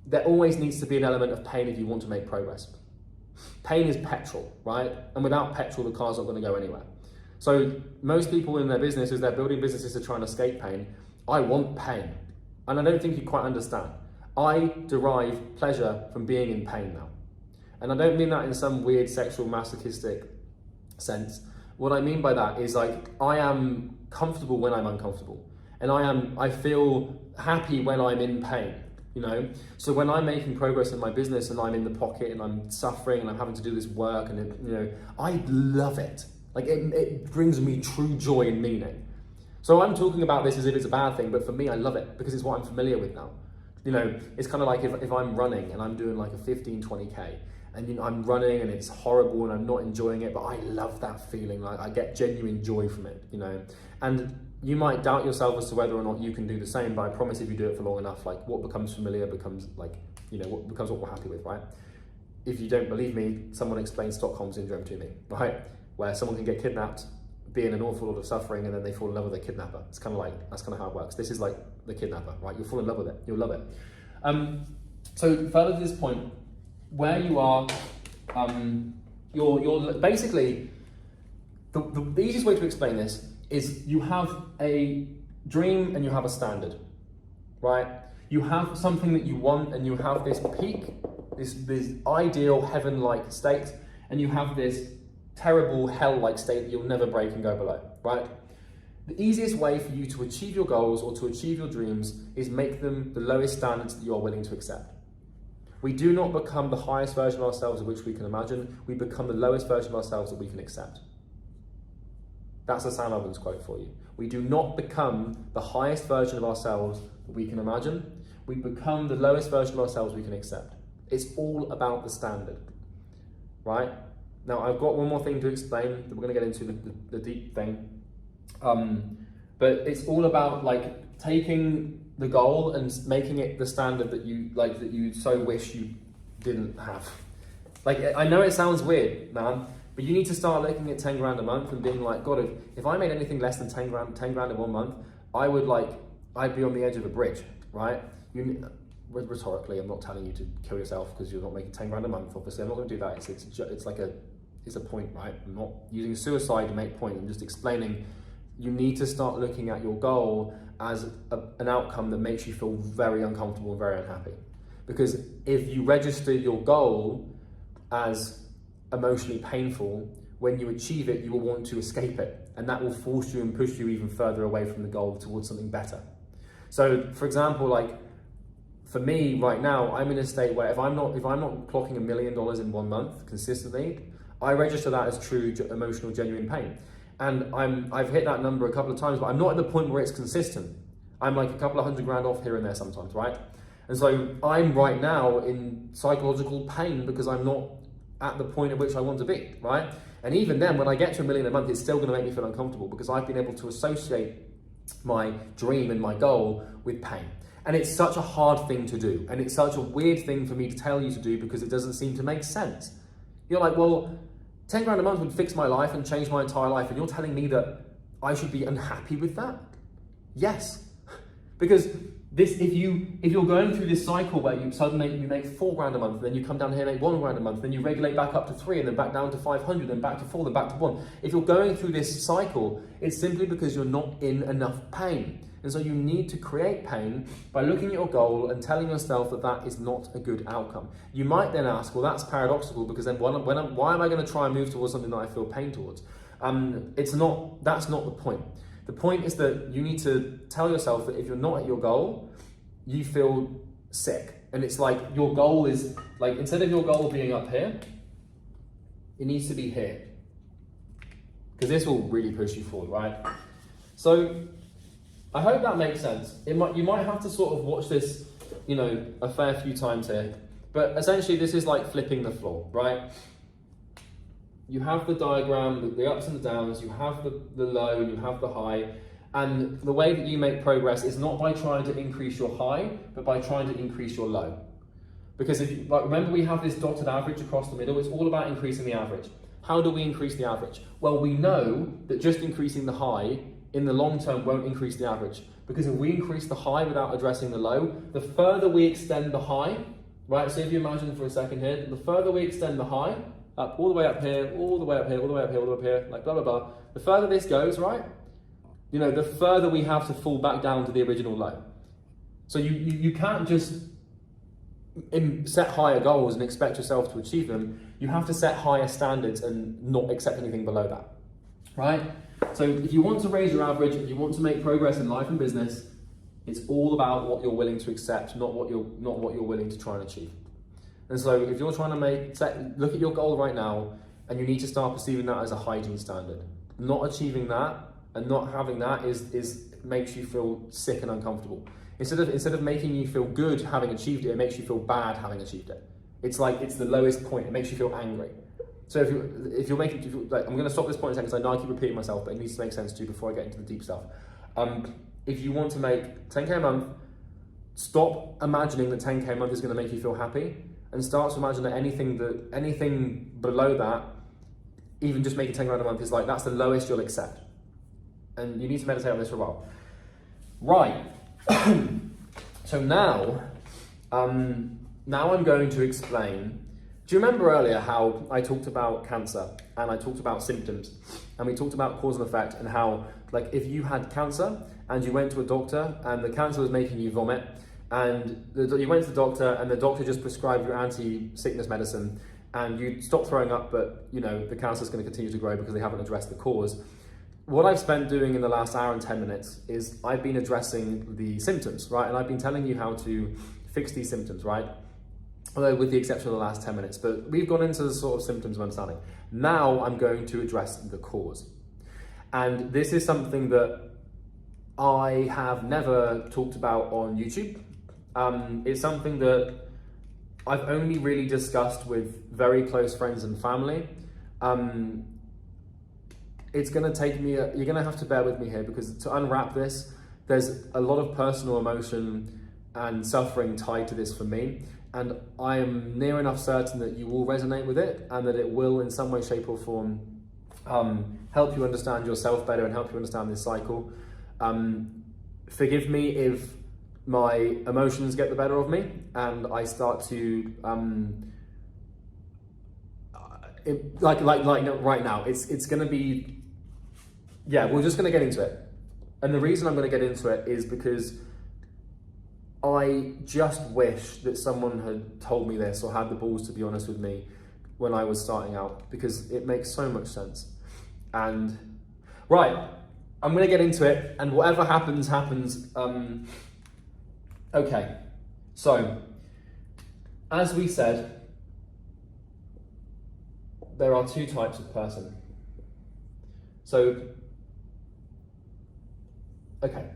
there always needs to be an element of pain if you want to make progress. Pain is petrol, right? And without petrol, the car's not going to go anywhere. So most people in their businesses, they're building businesses to try and escape pain. I want pain. And I don't think you quite understand. I derive pleasure from being in pain now. And I don't mean that in some weird sexual masochistic sense. What I mean by that is I am comfortable when I'm uncomfortable. And I feel happy when I'm in pain, So when I'm making progress in my business and I'm in the pocket and I'm suffering and I'm having to do this work and I love it. Like it brings me true joy and meaning. So I'm talking about this as if it's a bad thing, but for me, I love it because it's what I'm familiar with now. You know, it's kind of like if I'm running and I'm doing like a 15, 20K and you know, I'm running and it's horrible and I'm not enjoying it, but I love that feeling. Like I get genuine joy from it, you know. And you might doubt yourself as to whether or not you can do the same, but I promise if you do it for long enough, like what becomes familiar becomes like, you know, what becomes what we're happy with, right? If you don't believe me, someone explained Stockholm Syndrome to me, right? Where someone can get kidnapped, be in an awful lot of suffering, and then they fall in love with their kidnapper. It's kind of like, that's kind of how it works. This is like the kidnapper, right? You'll fall in love with it, you'll love it. So further to this point, where you are, you're basically, the easiest way to explain this is you have a dream and you have a standard, right? You have something that you want and you have this peak, this ideal heaven-like state, and you have this terrible hell-like state that you'll never break and go below, right? The easiest way for you to achieve your goals or to achieve your dreams is make them the lowest standards that you are willing to accept. We do not become the highest version of ourselves of which we can imagine, we become the lowest version of ourselves that we can accept. That's a Sam Evans quote for you. We do not become the highest version of ourselves that we can imagine, we become the lowest version of ourselves we can accept. It's all about the standard, right? Now, I've got one more thing to explain that we're going to get into the deep thing. But it's all about like taking the goal and making it the standard that you so wish you didn't have. Like, I know it sounds weird, man, but you need to start looking at 10 grand a month and being like, God, if I made anything less than 10 grand in 1 month, I'd be on the edge of a bridge, right? Rhetorically, I'm not telling you to kill yourself because you're not making 10 grand a month. Obviously, I'm not going to do that. It's a point, right? I'm not using suicide to make point. I'm just explaining you need to start looking at your goal as an outcome that makes you feel very uncomfortable and very unhappy. Because if you register your goal as emotionally painful, when you achieve it, you will want to escape it. And that will force you and push you even further away from the goal towards something better. So, for example, like, for me right now, I'm in a state where if I'm not clocking $1 million in 1 month consistently, I register that as true emotional, genuine pain. And I've hit that number a couple of times, but I'm not at the point where it's consistent. I'm like a couple of $100 grand off here and there sometimes, right? And so I'm right now in psychological pain because I'm not at the point at which I want to be, right? And even then, when I get to $1 million a month, it's still going to make me feel uncomfortable because I've been able to associate my dream and my goal with pain. And it's such a hard thing to do. And it's such a weird thing for me to tell you to do because it doesn't seem to make sense. You're like, well, 10 grand a month would fix my life and change my entire life. And you're telling me that I should be unhappy with that? Yes. Because if you're going through this cycle where you suddenly you make 4 grand a month, then you come down here and make 1 grand a month, then you regulate back up to 3 and then back down to 500 and back to 4, then back to 1. If you're going through this cycle, it's simply because you're not in enough pain. And so you need to create pain by looking at your goal and telling yourself that that is not a good outcome. You might then ask, well, that's paradoxical because then why am I going to try and move towards something that I feel pain towards? That's not the point. The point is that you need to tell yourself that if you're not at your goal, you feel sick. And it's like your goal is, like, instead of your goal being up here, it needs to be here. Because this will really push you forward, right? So I hope that makes sense. You might have to sort of watch this, a fair few times here. But essentially this is like flipping the floor, right? You have the diagram, the ups and the downs, you have the low and you have the high. And the way that you make progress is not by trying to increase your high, but by trying to increase your low. Because remember we have this dotted average across the middle, it's all about increasing the average. How do we increase the average? Well, we know that just increasing the high in the long term won't increase the average. Because if we increase the high without addressing the low, the further we extend the high, right? So if you imagine for a second here, the further we extend the high, up all the way up here, all the way up here, all the way up here, all the way up here, like blah, blah, blah. The further this goes, right? The further we have to fall back down to the original low. So you can't just set higher goals and expect yourself to achieve them. You have to set higher standards and not accept anything below that, right? So if you want to raise your average, if you want to make progress in life and business, it's all about what you're willing to accept, not what you're willing to try and achieve. And so if you're trying to look at your goal right now, and you need to start perceiving that as a hygiene standard. Not achieving that and not having that is makes you feel sick and uncomfortable. Instead of making you feel good having achieved it, it makes you feel bad having achieved it. It's like it's the lowest point. It makes you feel angry. So if you're making, like, I'm going to stop this point in a second because I know I keep repeating myself, but it needs to make sense to you before I get into the deep stuff. If you want to make 10K a month, stop imagining that 10K a month is going to make you feel happy, and start to imagine that anything below that, even just making 10 grand a month, is like that's the lowest you'll accept. And you need to meditate on this for a while. Right. So now I'm going to explain. Do you remember earlier how I talked about cancer and I talked about symptoms and we talked about cause and effect, and how, like, if you had cancer and you went to a doctor and the cancer was making you vomit, and you went to the doctor and the doctor just prescribed you anti-sickness medicine and you stop throwing up, but you know the cancer is going to continue to grow because they haven't addressed the cause. What I've spent doing in the last hour and 10 minutes is I've been addressing the symptoms, right? And I've been telling you how to fix these symptoms, right? Although with the exception of the last 10 minutes, but we've gone into the sort of symptoms of understanding. Now I'm going to address the cause. And this is something that I have never talked about on YouTube. It's something that I've only really discussed with very close friends and family. It's going to take me, you're going to have to bear with me here, because to unwrap this, there's a lot of personal emotion and suffering tied to this for me. And I am near enough certain that you will resonate with it, and that it will in some way, shape or form help you understand yourself better and help you understand this cycle. Forgive me if my emotions get the better of me and I start to, like right now, it's going to be, yeah, we're just going to get into it. And the reason I'm going to get into it is because I just wish that someone had told me this or had the balls to be honest with me when I was starting out, because it makes so much sense. And right, I'm going to get into it, and whatever happens, happens. Okay, so as we said, there are two types of person. So, okay.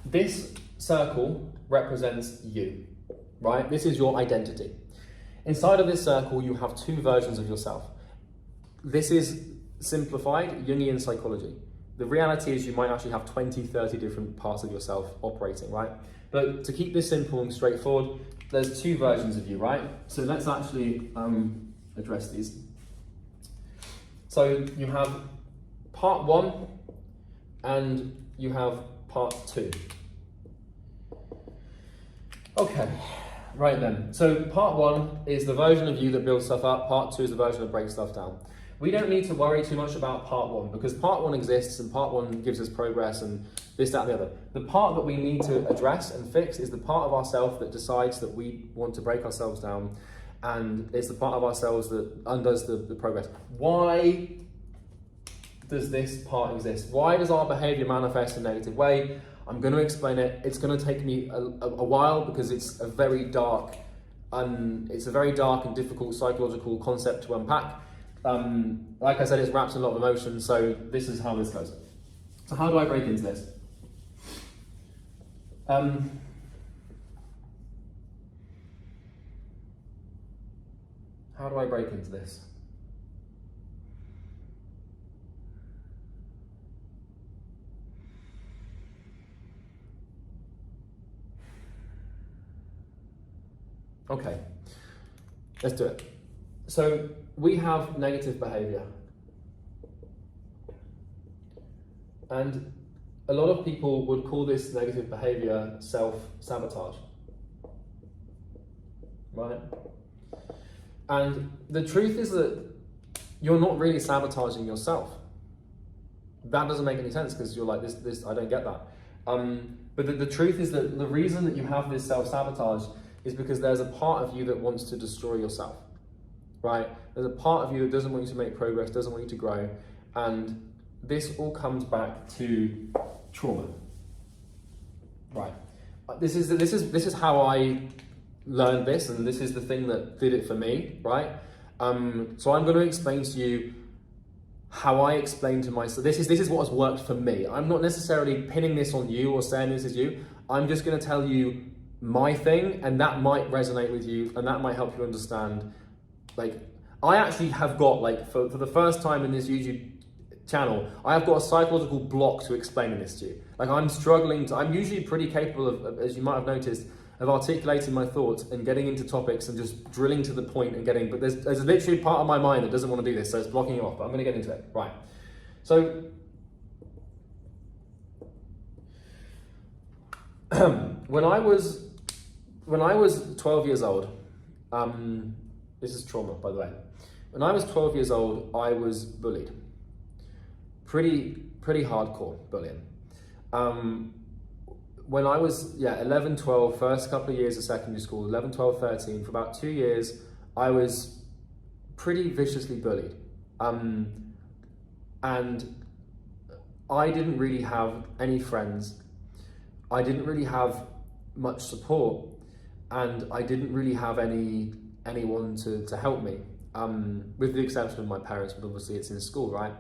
This circle represents you, right? This is your identity. Inside of this circle, you have two versions of yourself. This is simplified Jungian psychology. The reality is you might actually have 20, 30 different parts of yourself operating, right? But to keep this simple and straightforward, there's two versions of you, right? So let's actually address these. So you have part one and you have part two. Okay, right then. So part one is the version of you that builds stuff up. Part two is the version that breaks stuff down. We don't need to worry too much about part one, because part one exists and part one gives us progress and this, that, and the other. The part that we need to address and fix is the part of ourselves that decides that we want to break ourselves down, and it's the part of ourselves that undoes the progress. Why does this part exist? Why does our behavior manifest in a negative way? I'm going to explain it. It's going to take me a while, because it's a very dark and difficult psychological concept to unpack. Like I said, it's wrapped in a lot of emotion, so this is how this goes. So how do I break into this? How do I break into this? Okay, let's do it. So we have negative behavior. And a lot of people would call this negative behavior self-sabotage. Right? And the truth is that you're not really sabotaging yourself. That doesn't make any sense, because you're like, this, I don't get that. But the truth is that the reason that you have this self-sabotage is because there's a part of you that wants to destroy yourself. Right? There's a part of you that doesn't want you to make progress, doesn't want you to grow, and this all comes back to trauma. Right? This is how I learned this, and this is the thing that did it for me. Right? So I'm going to explain to you how I explain to myself. This is what has worked for me. I'm not necessarily pinning this on you or saying this is you. I'm just going to tell you my thing, and that might resonate with you, and that might help you understand. Like, I actually have got, like, for the first time in this YouTube channel, I have got a psychological block to explaining this to you. Like, I'm struggling I'm usually pretty capable of, as you might have noticed, of articulating my thoughts and getting into topics and just drilling to the point and getting, but there's literally part of my mind that doesn't want to do this, so it's blocking it off, but I'm going to get into it. Right. So, when I was 12 years old, this is trauma, by the way. When I was 12 years old, I was bullied. Pretty hardcore bullying. When I was 11, 12, first couple of years of secondary school, 11, 12, 13, for about 2 years, I was pretty viciously bullied. And I didn't really have any friends. I didn't really have much support, and I didn't really have anyone to help me, with the exception of my parents, but obviously it's in school, right?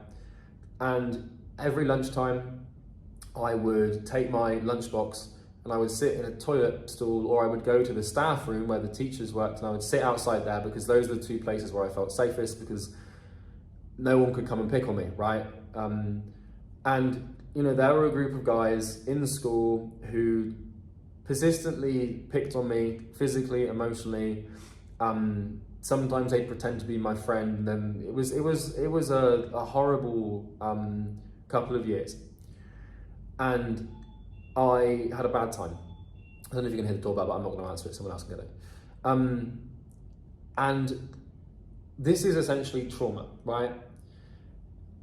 And every lunchtime, I would take my lunchbox and I would sit in a toilet stool, or I would go to the staff room where the teachers worked, and I would sit outside there, because those are the two places where I felt safest, because no one could come and pick on me, right? And you know, there were a group of guys in the school who persistently picked on me physically, emotionally. Sometimes they'd pretend to be my friend, and then it was a horrible couple of years. And I had a bad time. I don't know if you can hear the doorbell, but I'm not going to answer it. Someone else can get it. And this is essentially trauma, right?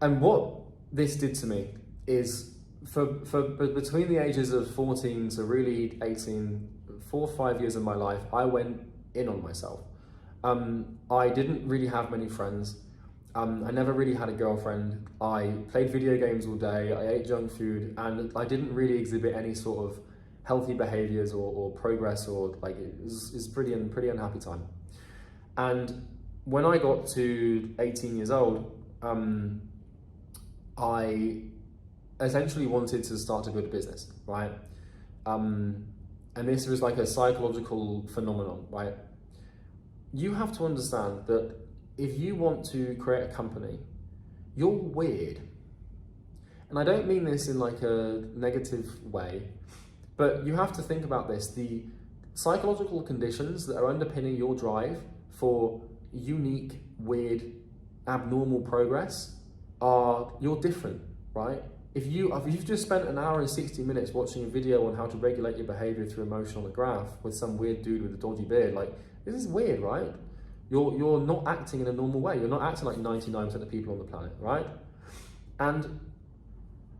And what this did to me is, for between the ages of 14 to really 18, 4 or 5 years of my life, I went in on myself. I didn't really have many friends. I never really had a girlfriend. I played video games all day. I ate junk food, and I didn't really exhibit any sort of healthy behaviors or progress, or like, it was pretty unhappy time. And when I got to 18 years old, I essentially wanted to start a good business, right? And this was like a psychological phenomenon, right? You have to understand that if you want to create a company, you're weird. And I don't mean this in like a negative way, but you have to think about this. The psychological conditions that are underpinning your drive for unique, weird, abnormal progress are, you're different, right? If you've just spent an hour and 60 minutes watching a video on how to regulate your behavior through emotion on a graph with some weird dude with a dodgy beard, like, this is weird, right? You're not acting in a normal way. You're not acting like 99% of people on the planet, right? And,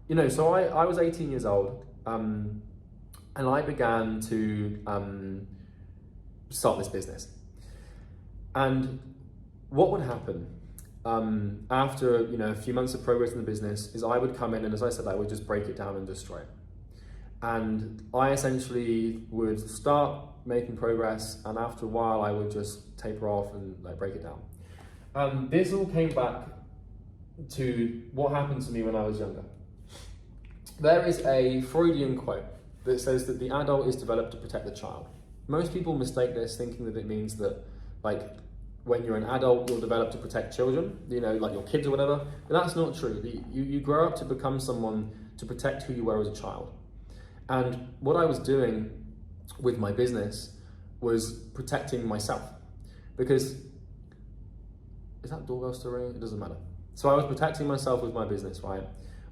you know, so I was 18 years old, and I began to start this business. And what would happen after, you know, a few months of progress in the business is I would come in, and as I said, I would just break it down and destroy it. And I essentially would start making progress, and after a while I would just taper off and like break it down. This all came back to what happened to me when I was younger. There is a Freudian quote that says that the adult is developed to protect the child. Most people mistake this, thinking that it means that, like, when you're an adult, you're developed to protect children, you know, like your kids or whatever. But that's not true. You grow up to become someone to protect who you were as a child. And what I was doing with my business was protecting myself. Because, is that doorbell still ringing? It doesn't matter. So I was protecting myself with my business, right?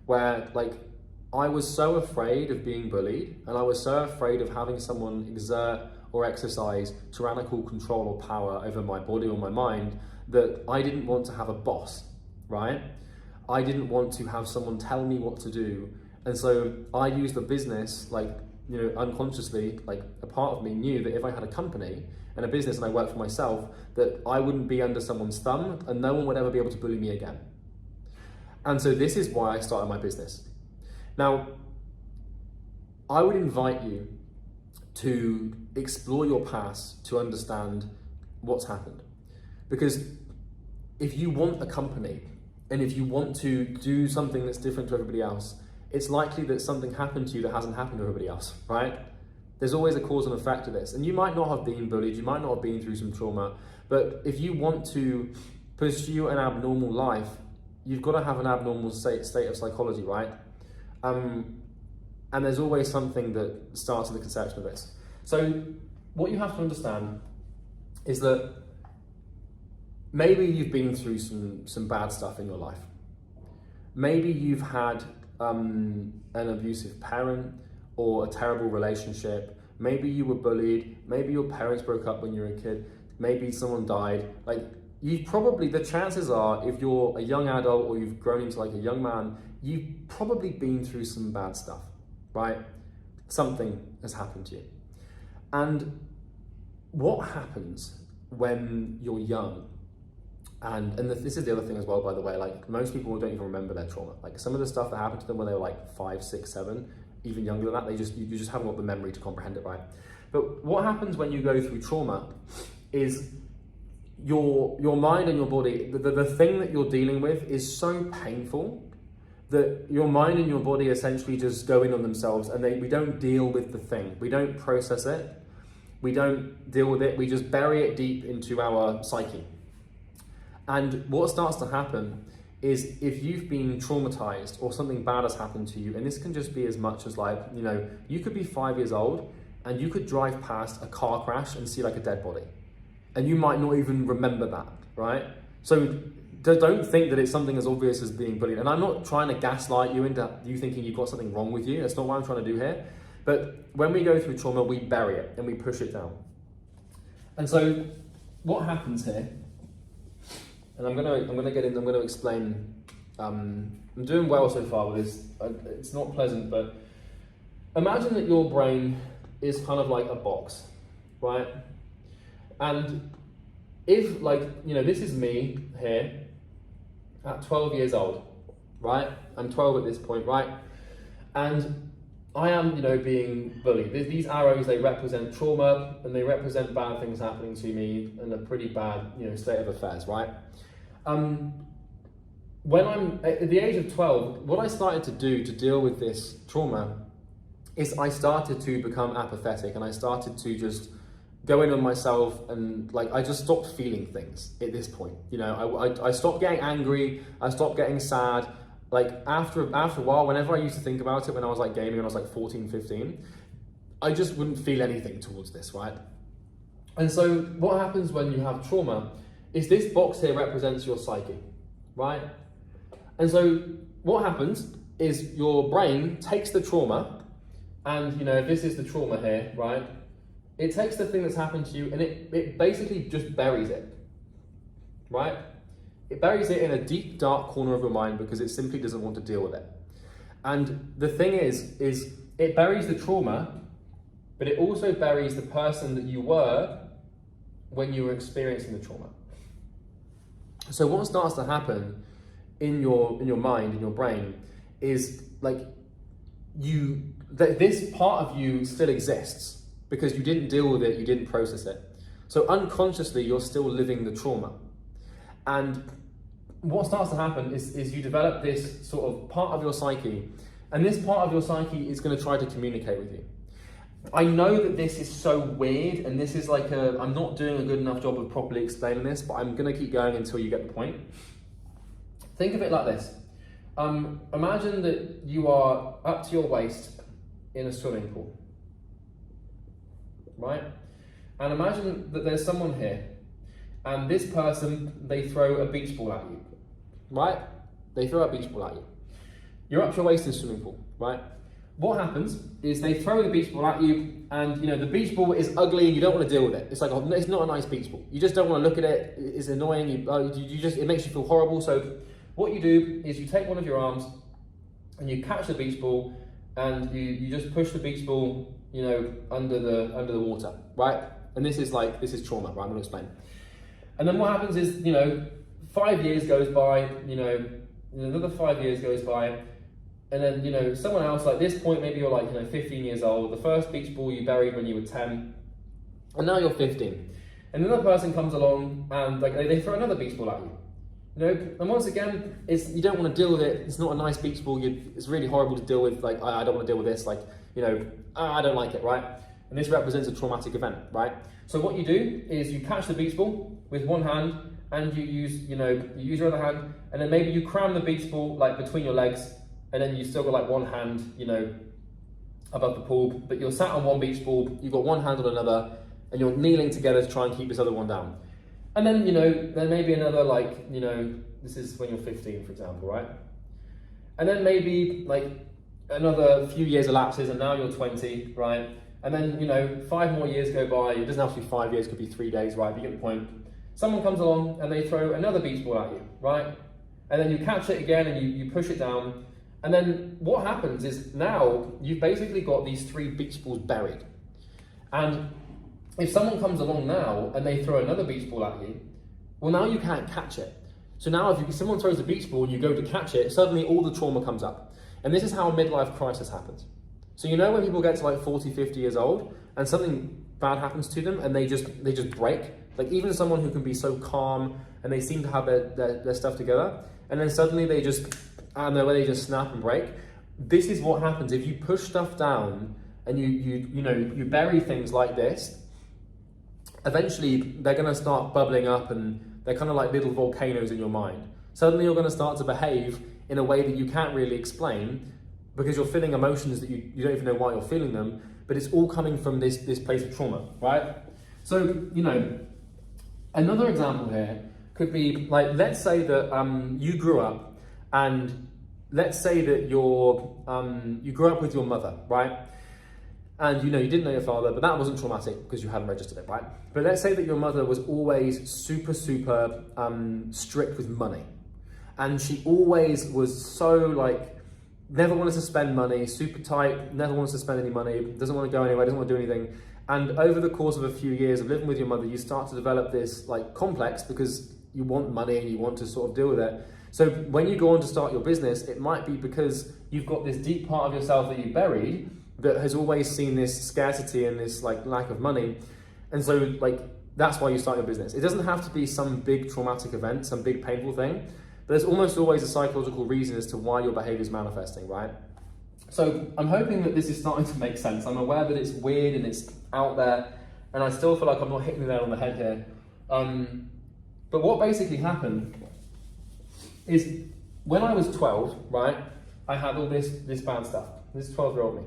Where, like, I was so afraid of being bullied, and I was so afraid of having someone exert or exercise tyrannical control or power over my body or my mind, that I didn't want to have a boss, right? I didn't want to have someone tell me what to do. And so I used the business, like, you know, unconsciously, like, a part of me knew that if I had a company and a business and I worked for myself, that I wouldn't be under someone's thumb and no one would ever be able to bully me again. And so this is why I started my business. Now, I would invite you to explore your past to understand what's happened. Because if you want a company and if you want to do something that's different to everybody else, it's likely that something happened to you that hasn't happened to everybody else, right? There's always a cause and effect to this. And you might not have been bullied, you might not have been through some trauma, but if you want to pursue an abnormal life, you've got to have an abnormal state of psychology, right? And there's always something that starts with the conception of this. So what you have to understand is that maybe you've been through some bad stuff in your life. Maybe you've had an abusive parent or a terrible relationship. Maybe you were bullied. Maybe your parents broke up when you were a kid. Maybe someone died. Like, you've probably, the chances are, if you're a young adult or you've grown into like a young man, you've probably been through some bad stuff, right? Something has happened to you. And what happens when you're young? And this is the other thing as well, by the way, like most people don't even remember their trauma. Like some of the stuff that happened to them when they were like 5, 6, 7, even younger than that, you just haven't got the memory to comprehend it, right? But what happens when you go through trauma is your mind and your body, the thing that you're dealing with is so painful that your mind and your body essentially just go in on themselves, and we don't deal with the thing. We don't process it. We don't deal with it. We just bury it deep into our psyche. And what starts to happen is if you've been traumatized or something bad has happened to you, and this can just be as much as like, you know, you could be 5 years old and you could drive past a car crash and see like a dead body. And you might not even remember that, right? So don't think that it's something as obvious as being bullied. And I'm not trying to gaslight you into you thinking you've got something wrong with you. That's not what I'm trying to do here. But when we go through trauma, we bury it and we push it down. And so what happens here, and I'm gonna explain, I'm doing well so far with this. It's not pleasant, but imagine that your brain is kind of like a box, right? And if, like, you know, this is me here at 12 years old, right? I'm 12 at this point, right? And I am, you know, being bullied. These arrows, they represent trauma and they represent bad things happening to me and a pretty bad, you know, state of affairs, right? When I'm at the age of 12, what I started to do to deal with this trauma is I started to become apathetic, and I started to just go in on myself, and like I just stopped feeling things at this point. You know, I stopped getting angry, I stopped getting sad. Like after a while, whenever I used to think about it when I was like gaming when I was like 14, 15, I just wouldn't feel anything towards this, right? And so what happens when you have trauma is this box here represents your psyche, right? And so what happens is your brain takes the trauma, and you know, if this is the trauma here, right? It takes the thing that's happened to you and it basically just buries it, right? It buries it in a deep, dark corner of your mind because it simply doesn't want to deal with it. And the thing is it buries the trauma, but it also buries the person that you were when you were experiencing the trauma. So what starts to happen in your mind, in your brain, is like this part of you still exists because you didn't deal with it, you didn't process it. So unconsciously, you're still living the trauma. And what starts to happen is you develop this sort of part of your psyche, and this part of your psyche is going to try to communicate with you. I know that this is so weird, and this is like I'm not doing a good enough job of properly explaining this, but I'm going to keep going until you get the point. Think of it like this. Imagine that you are up to your waist in a swimming pool, right? And imagine that there's someone here, and this person, they throw a beach ball at you, right? They throw a beach ball at you. You're up to your waist in a swimming pool, right? What happens is they throw the beach ball at you, and you know the beach ball is ugly and you don't want to deal with it. It's like it's not a nice beach ball. You just don't want to look at it. It's annoying. It makes you feel horrible. So what you do is you take one of your arms and you catch the beach ball, and you just push the beach ball, you know, under the water, right? And this is trauma, right? I'm going to explain. And then what happens is, you know, 5 years goes by, you know, another 5 years goes by, and then, you know, someone else, like this point, maybe you're like, you know, 15 years old, the first beach ball you buried when you were 10, and now you're 15. And another person comes along and like they throw another beach ball at you. You know, and once again, you don't want to deal with it. It's not a nice beach ball. It's really horrible to deal with. Like, I don't want to deal with this. Like, you know, I don't like it, right? And this represents a traumatic event, right? So what you do is you catch the beach ball with one hand, and you use your other hand, and then maybe you cram the beach ball like between your legs, and then you still got like one hand, you know, above the pool, but you're sat on one beach ball, you've got one hand on another, and you're kneeling together to try and keep this other one down. And then, you know, then maybe another, like, you know, this is when you're 15, for example, right? And then maybe like another few years elapses and now you're 20, right? And then, you know, 5 more years go by. It doesn't have to be 5 years, it could be 3 days, right? But you get the point. Someone comes along and they throw another beach ball at you, right? And then you catch it again and you push it down. And then what happens is now you've basically got these 3 beach balls buried. And if someone comes along now and they throw another beach ball at you, well, now you can't catch it. So now if someone throws a beach ball and you go to catch it, suddenly all the trauma comes up. And this is how a midlife crisis happens. So you know when people get to like 40, 50 years old and something bad happens to them and they just break? Like even someone who can be so calm and they seem to have their stuff together, and then suddenly they just, out of nowhere, they just snap and break. This is what happens if you push stuff down and you bury things like this. Eventually they're going to start bubbling up and they're kind of like little volcanoes in your mind. Suddenly you're going to start to behave in a way that you can't really explain because you're feeling emotions that you don't even know why you're feeling them, but it's all coming from this place of trauma, right? So, you know, another example here could be like, let's say that you grew up and let's say that you grew up with your mother, right? And you know, you didn't know your father, but that wasn't traumatic because you hadn't registered it, right? But let's say that your mother was always super strict with money. And she always was so like, never wanted to spend money, super tight, never wants to spend any money, doesn't want to go anywhere, doesn't want to do anything. And over the course of a few years of living with your mother, you start to develop this like complex because you want money and you want to sort of deal with it. So when you go on to start your business, it might be because you've got this deep part of yourself that you buried that has always seen this scarcity and this like lack of money. And so like, that's why you start your business. It doesn't have to be some big traumatic event, some big painful thing, but there's almost always a psychological reason as to why your behavior is manifesting, right? So I'm hoping that this is starting to make sense. I'm aware that it's weird and it's out there, and I still feel like I'm not hitting the nail on the head here. But what basically happened is when I was 12, right, I had all this bad stuff. This 12-year-old me.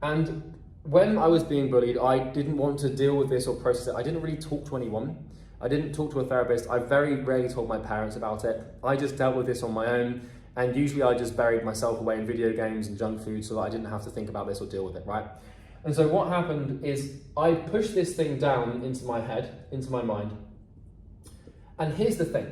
And when I was being bullied, I didn't want to deal with this or process it. I didn't really talk to anyone. I didn't talk to a therapist. I very rarely told my parents about it. I just dealt with this on my own. And usually I just buried myself away in video games and junk food so that I didn't have to think about this or deal with it, right? And so what happened is I pushed this thing down into my head, into my mind. And here's the thing.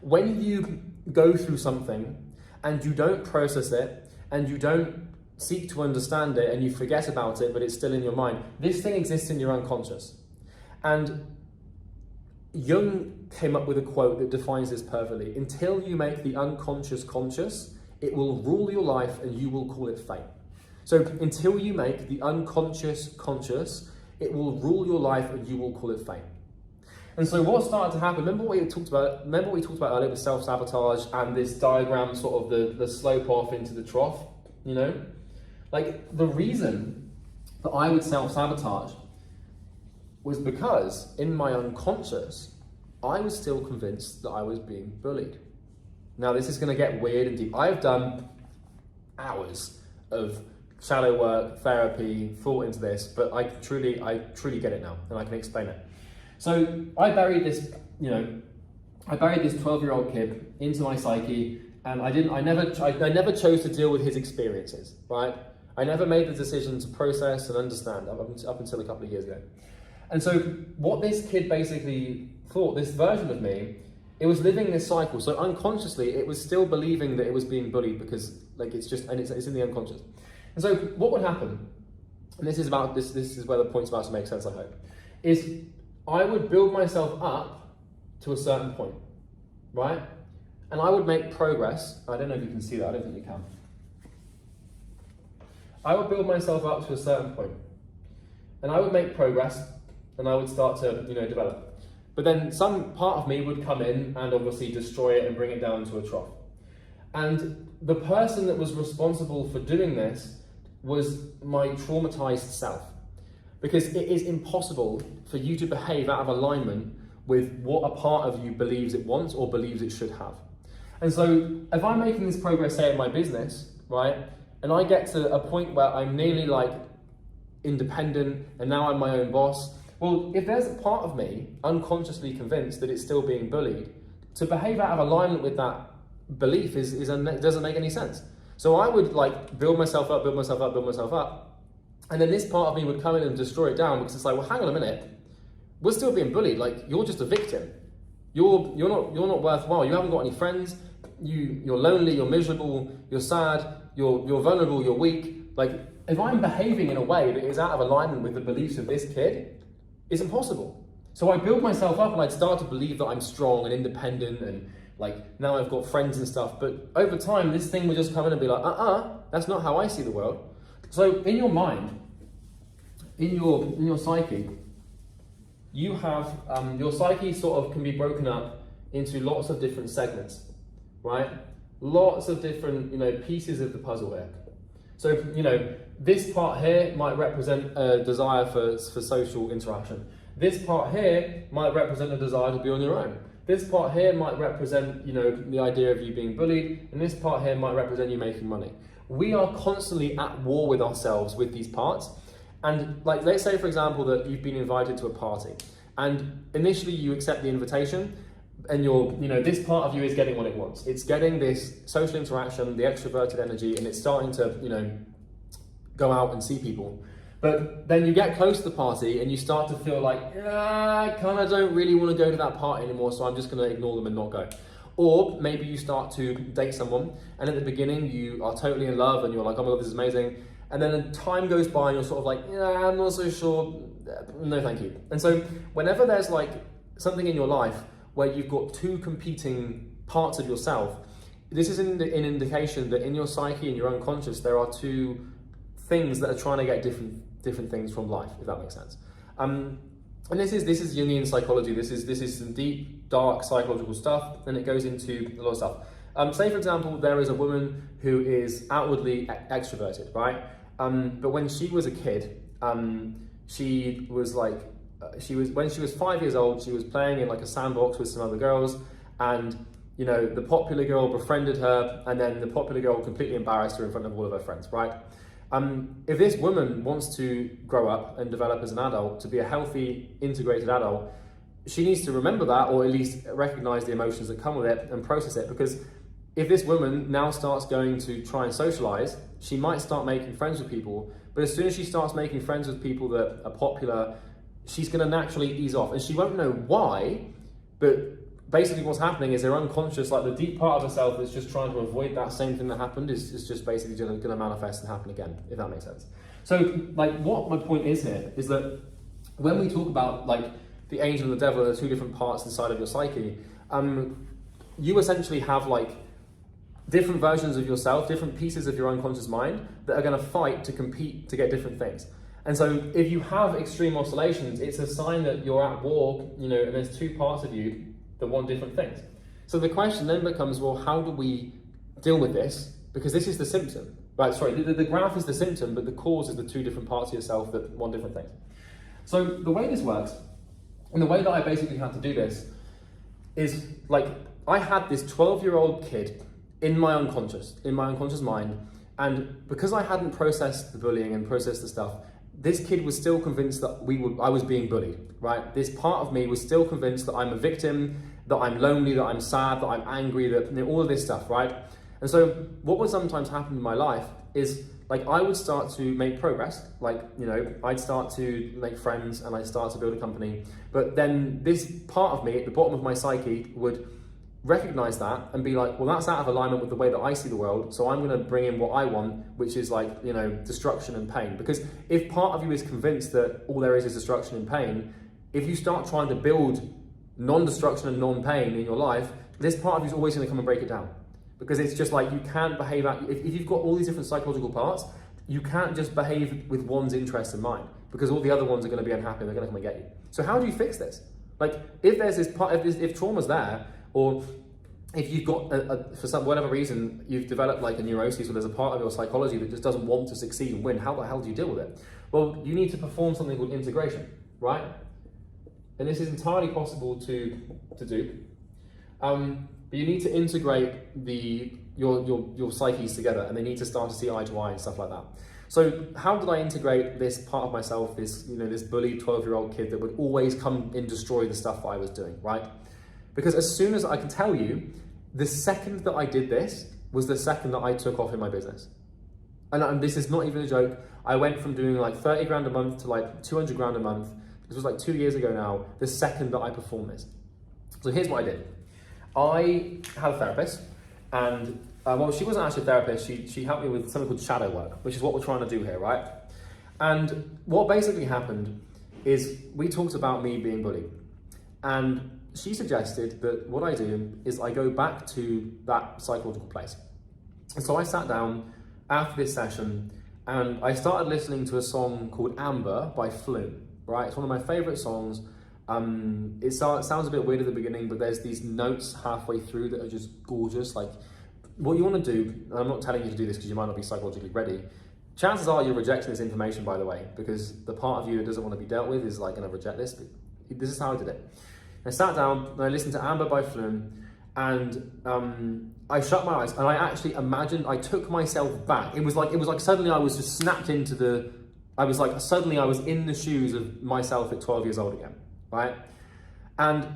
When you go through something and you don't process it and you don't seek to understand it and you forget about it, but it's still in your mind, this thing exists in your unconscious. And Jung came up with a quote that defines this perfectly. Until you make the unconscious conscious, it will rule your life and you will call it fate. So until you make the unconscious conscious, it will rule your life and you will call it fate. And so what started to happen, remember what we talked about earlier with self-sabotage and this diagram, sort of the slope off into the trough, you know? Like the reason that I would self-sabotage was because in my unconscious, I was still convinced that I was being bullied. Now this is going to get weird and deep. I've done hours of shadow work, therapy, thought into this, but I truly get it now and I can explain it. So I buried this 12-year-old kid into my psyche, and I never chose to deal with his experiences, right? I never made the decision to process and understand up until a couple of years ago. And so what this kid basically thought, this version of me, it was living this cycle. So unconsciously, it was still believing that it was being bullied because like it's in the unconscious. And so what would happen, and this is where the point's about to make sense, I hope, is I would build myself up to a certain point, right? And I would make progress. I don't know if you can see that, I don't think you can. I would build myself up to a certain point, and I would make progress, and I would start to, develop. But then some part of me would come in and obviously destroy it and bring it down to a trough. And the person that was responsible for doing this was my traumatized self. Because it is impossible for you to behave out of alignment with what a part of you believes it wants or believes it should have. And so if I'm making this progress, say, in my business, right, and I get to a point where I'm nearly like independent and now I'm my own boss, well, if there's a part of me unconsciously convinced that it's still being bullied, to behave out of alignment with that belief doesn't make any sense. So I would like build myself up, and then this part of me would come in and destroy it down, because it's like, well, hang on a minute, we're still being bullied. Like, you're just a victim. You're not worthwhile. You haven't got any friends. You're lonely. You're miserable. You're sad. You're vulnerable. You're weak. Like, if I'm behaving in a way that is out of alignment with the beliefs of this kid, it's impossible. So I build myself up and I'd start to believe that I'm strong and independent, and like now I've got friends and stuff. But over time, this thing would just come in and be like, that's not how I see the world. So in your mind, in your psyche, you have your psyche sort of can be broken up into lots of different segments, right? Lots of different pieces of the puzzle here. So this part here might represent a desire for social interaction. This part here might represent a desire to be on your own. This part here might represent the idea of you being bullied, and this part here might represent you making money. We are constantly at war with ourselves with these parts. And like, let's say for example that you've been invited to a party, and initially you accept the invitation, and this part of you is getting what it wants. It's getting this social interaction, the extroverted energy, and it's starting to go out and see people. But then you get close to the party and you start to feel like, I kind of don't really want to go to that party anymore, so I'm just going to ignore them and not go. Or maybe you start to date someone, and at the beginning you are totally in love and you're like, oh my God, this is amazing. And then time goes by and you're sort of like, I'm not so sure, no thank you. And so whenever there's like something in your life where you've got two competing parts of yourself, this is an indication that in your psyche and your unconscious, there are two things that are trying to get different things from life, if that makes sense. And this is Jungian psychology. This is some deep, dark psychological stuff, and it goes into a lot of stuff. Say for example, there is a woman who is outwardly extroverted, right? But when she was a kid, when she was 5 years old, she was playing in like a sandbox with some other girls, and the popular girl befriended her, and then the popular girl completely embarrassed her in front of all of her friends, right? If this woman wants to grow up and develop as an adult, to be a healthy, integrated adult, she needs to remember that, or at least recognize the emotions that come with it and process it. Because if this woman now starts going to try and socialize, she might start making friends with people, but as soon as she starts making friends with people that are popular, she's going to naturally ease off, and she won't know why, but basically what's happening is her unconscious, like the deep part of herself that's just trying to avoid that same thing that happened, is just basically going to manifest and happen again, if that makes sense. So like, what my point is here is that when we talk about like the angel and the devil, are two different parts inside of your psyche, you essentially have like different versions of yourself, different pieces of your unconscious mind that are going to fight to compete to get different things. And so if you have extreme oscillations, it's a sign that you're at war, and there's two parts of you that want different things. So the question then becomes, well, how do we deal with this? Because this is the symptom, right? Sorry, the graph is the symptom, but the cause is the two different parts of yourself that want different things. So the way this works, and the way that I basically had to do this, is like, I had this 12-year-old kid in my unconscious mind, and because I hadn't processed the bullying and processed the stuff, this kid was still convinced that I was being bullied, right? This part of me was still convinced that I'm a victim, that I'm lonely, that I'm sad, that I'm angry, that all of this stuff, right? And so what would sometimes happen in my life is like, I would start to make progress, like, I'd start to make friends and I'd start to build a company, but then this part of me at the bottom of my psyche would recognize that and be like, well, that's out of alignment with the way that I see the world, so I'm going to bring in what I want, which is like, destruction and pain. Because if part of you is convinced that all there is destruction and pain, if you start trying to build non-destruction and non-pain in your life, this part of you is always going to come and break it down. Because it's just like, you can't behave out, if you've got all these different psychological parts, you can't just behave with one's interest in mind, because all the other ones are going to be unhappy and they're going to come and get you. So how do you fix this? Like if there's this part, if trauma's there, or if you've got for some whatever reason you've developed like a neurosis, or there's a part of your psychology that just doesn't want to succeed and win, how the hell do you deal with it? Well, you need to perform something called integration, right? And this is entirely possible to do. But you need to integrate your psyches together, and they need to start to see eye to eye and stuff like that. So how did I integrate this part of myself, this bullied 12-year-old kid that would always come and destroy the stuff that I was doing, right? Because as soon as I can tell you, the second that I did this was the second that I took off in my business. And this is not even a joke. I went from doing like 30 grand a month to like 200 grand a month. This was like 2 years ago now, the second that I performed this. So here's what I did. I had a therapist, and well, she wasn't actually a therapist. She helped me with something called shadow work, which is what we're trying to do here, right? And what basically happened is we talked about me being bullied, and she suggested that what I do is I go back to that psychological place. And so I sat down after this session, and I started listening to a song called Amber by Flume, right? It's one of my favorite songs. It sounds a bit weird at the beginning, but there's these notes halfway through that are just gorgeous. Like, what you want to do, and I'm not telling you to do this because you might not be psychologically ready. Chances are you're rejecting this information, by the way, because the part of you that doesn't want to be dealt with is like going to reject this. But this is how I did it. I sat down and I listened to Amber by Flume, and I shut my eyes and I actually imagined, I took myself back. It was like suddenly I was just snapped into suddenly I was in the shoes of myself at 12 years old again. Right? And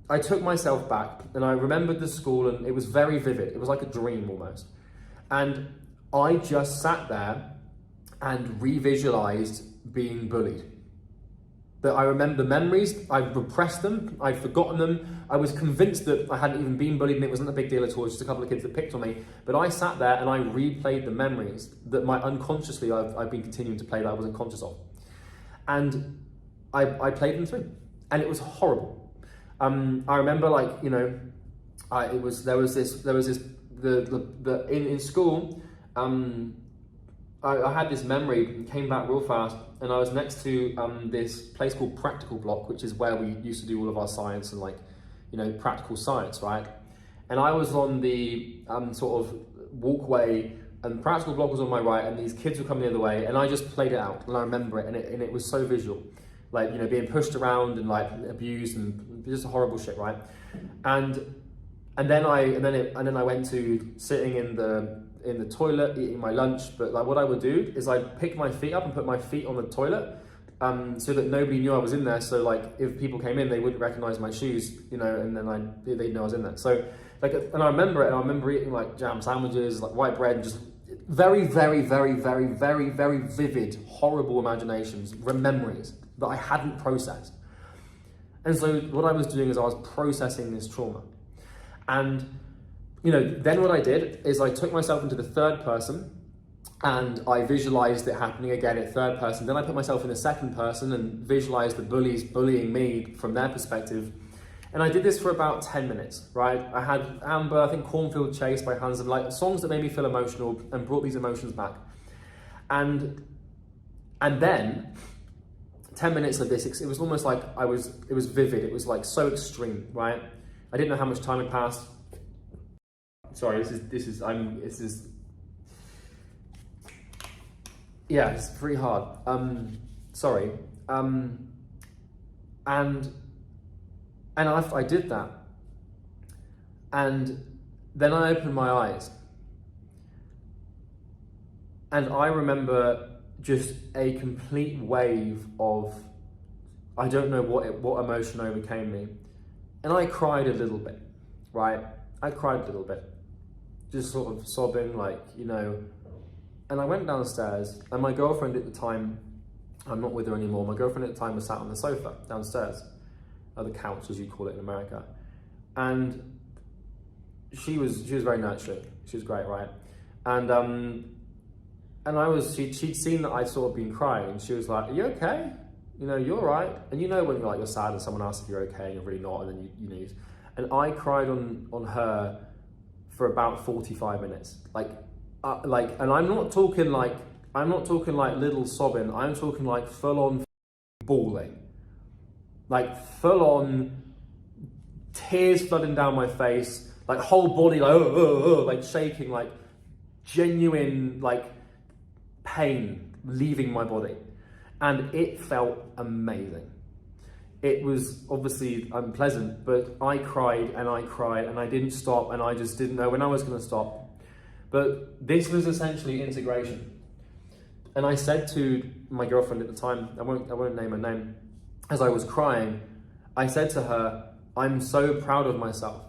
I took myself back, and I remembered the school, and it was very vivid. It was like a dream almost. And I just sat there and re-visualized being bullied. That I remember the memories, I've repressed them, I've forgotten them. I was convinced that I hadn't even been bullied and it wasn't a big deal at all, it was just a couple of kids that picked on me. But I sat there and I replayed the memories that unconsciously I've been continuing to play that I wasn't conscious of. And I played them through. And it was horrible. I remember, like, you know, in school, I had this memory, came back real fast, and I was next to this place called Practical Block, which is where we used to do all of our science and, like, you know, practical science, right? And I was on the sort of walkway, and Practical Block was on my right, and these kids were coming the other way, and I just played it out, and I remember it, and it was so visual. Like, you know, being pushed around and like abused and just horrible shit, right? And then I went to sitting in the toilet eating my lunch. But like, what I would do is I'd pick my feet up and put my feet on the toilet, so that nobody knew I was in there. So like, if people came in, they wouldn't recognize my shoes, you know, and then they'd know I was in there. So like, and I remember it, and I remember eating like jam sandwiches, like white bread, and just very, very, very, very, very, very vivid, horrible imaginations, memories that I hadn't processed. And so what I was doing is I was processing this trauma. And, you know, then what I did is I took myself into the third person, and I visualized it happening again at third person. Then I put myself in the second person and visualized the bullies bullying me from their perspective. And I did this for about 10 minutes, right? I had Amber, I think Cornfield Chase by Hans, and like songs that made me feel emotional and brought these emotions back. And then 10 minutes of this, it was almost like it was vivid. It was like so extreme, right? I didn't know how much time had passed. Sorry, yeah, it's pretty hard. Sorry. And I did that. And then I opened my eyes. And I remember just a complete wave of, I don't know what emotion overcame me. And I cried a little bit, right? I cried a little bit, just sort of sobbing, like, you know. And I went downstairs, and my girlfriend at the time, I'm not with her anymore, my girlfriend at the time was sat on the sofa downstairs, or the couch as you call it in America. And she was very nurturing. She was great, right? And she'd seen that I'd sort of been crying, and she was like, "Are you okay? You know, you're all right." And you know when you're sad and someone asks if you're okay and you're really not, and then you know. And I cried on her for about 45 minutes, and I'm not talking like little sobbing. I'm talking like full on bawling, like full on tears flooding down my face, like whole body like shaking, like genuine like pain leaving my body. And it felt amazing. It was obviously unpleasant, but I cried and I didn't stop, and I just didn't know when I was going to stop. But this was essentially integration. And I said to my girlfriend at the time, I won't name her name, as I was crying, I said to her, I'm so proud of myself.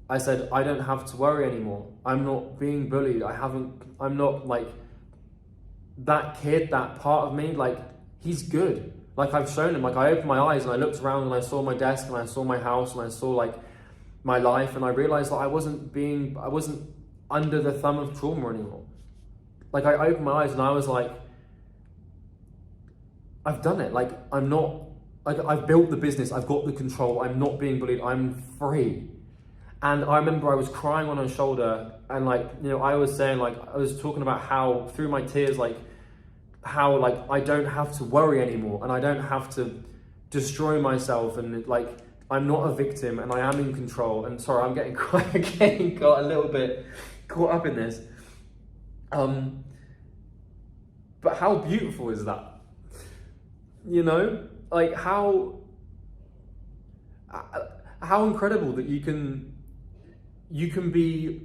I said, I don't have to worry anymore. I'm not being bullied. I'm not like that kid, that part of me, like he's good. Like I've shown him, like I opened my eyes and I looked around and I saw my desk and I saw my house and I saw like my life, and I realized that I wasn't under the thumb of trauma anymore. Like I opened my eyes and I was like, I've done it. Like I'm not, like I've built the business, I've got the control, I'm not being bullied, I'm free. And I remember I was crying on her shoulder, and like, you know, I was saying, like, I was talking about how through my tears, like how like I don't have to worry anymore, and I don't have to destroy myself, and like I'm not a victim and I am in control. And sorry, I'm getting got a little bit caught up in this. But how beautiful is that? You know, like how incredible that you can be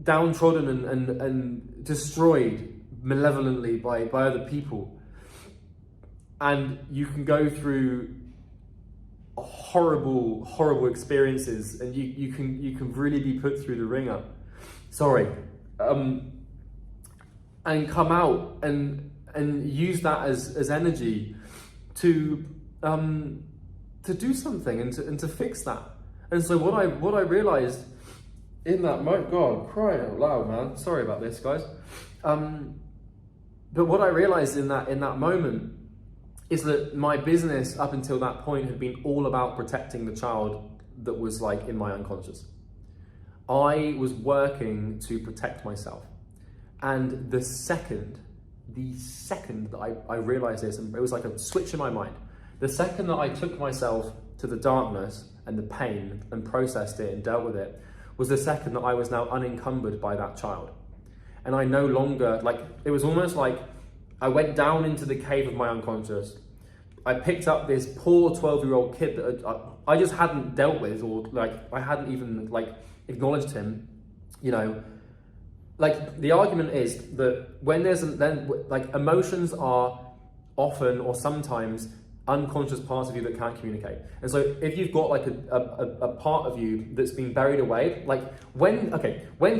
downtrodden and destroyed malevolently by other people, and you can go through horrible experiences, and you can really be put through the ringer. And come out and use that as energy to do something and to fix that. And so what I realized in that moment, God, crying out loud, man. Sorry about this, guys. But what I realized in that moment is that my business up until that point had been all about protecting the child that was like in my unconscious. I was working to protect myself. And the second that I realized this, and it was like a switch in my mind, the second that I took myself to the darkness and the pain and processed it and dealt with it, was the second that I was now unencumbered by that child. And I no longer, like, it was almost like I went down into the cave of my unconscious. I picked up this poor 12-year-old kid that I just hadn't dealt with, or like I hadn't even like acknowledged him, you know. Like the argument is that when like emotions are often or sometimes unconscious parts of you that can't communicate. And so if you've got like a part of you that's been buried away, like when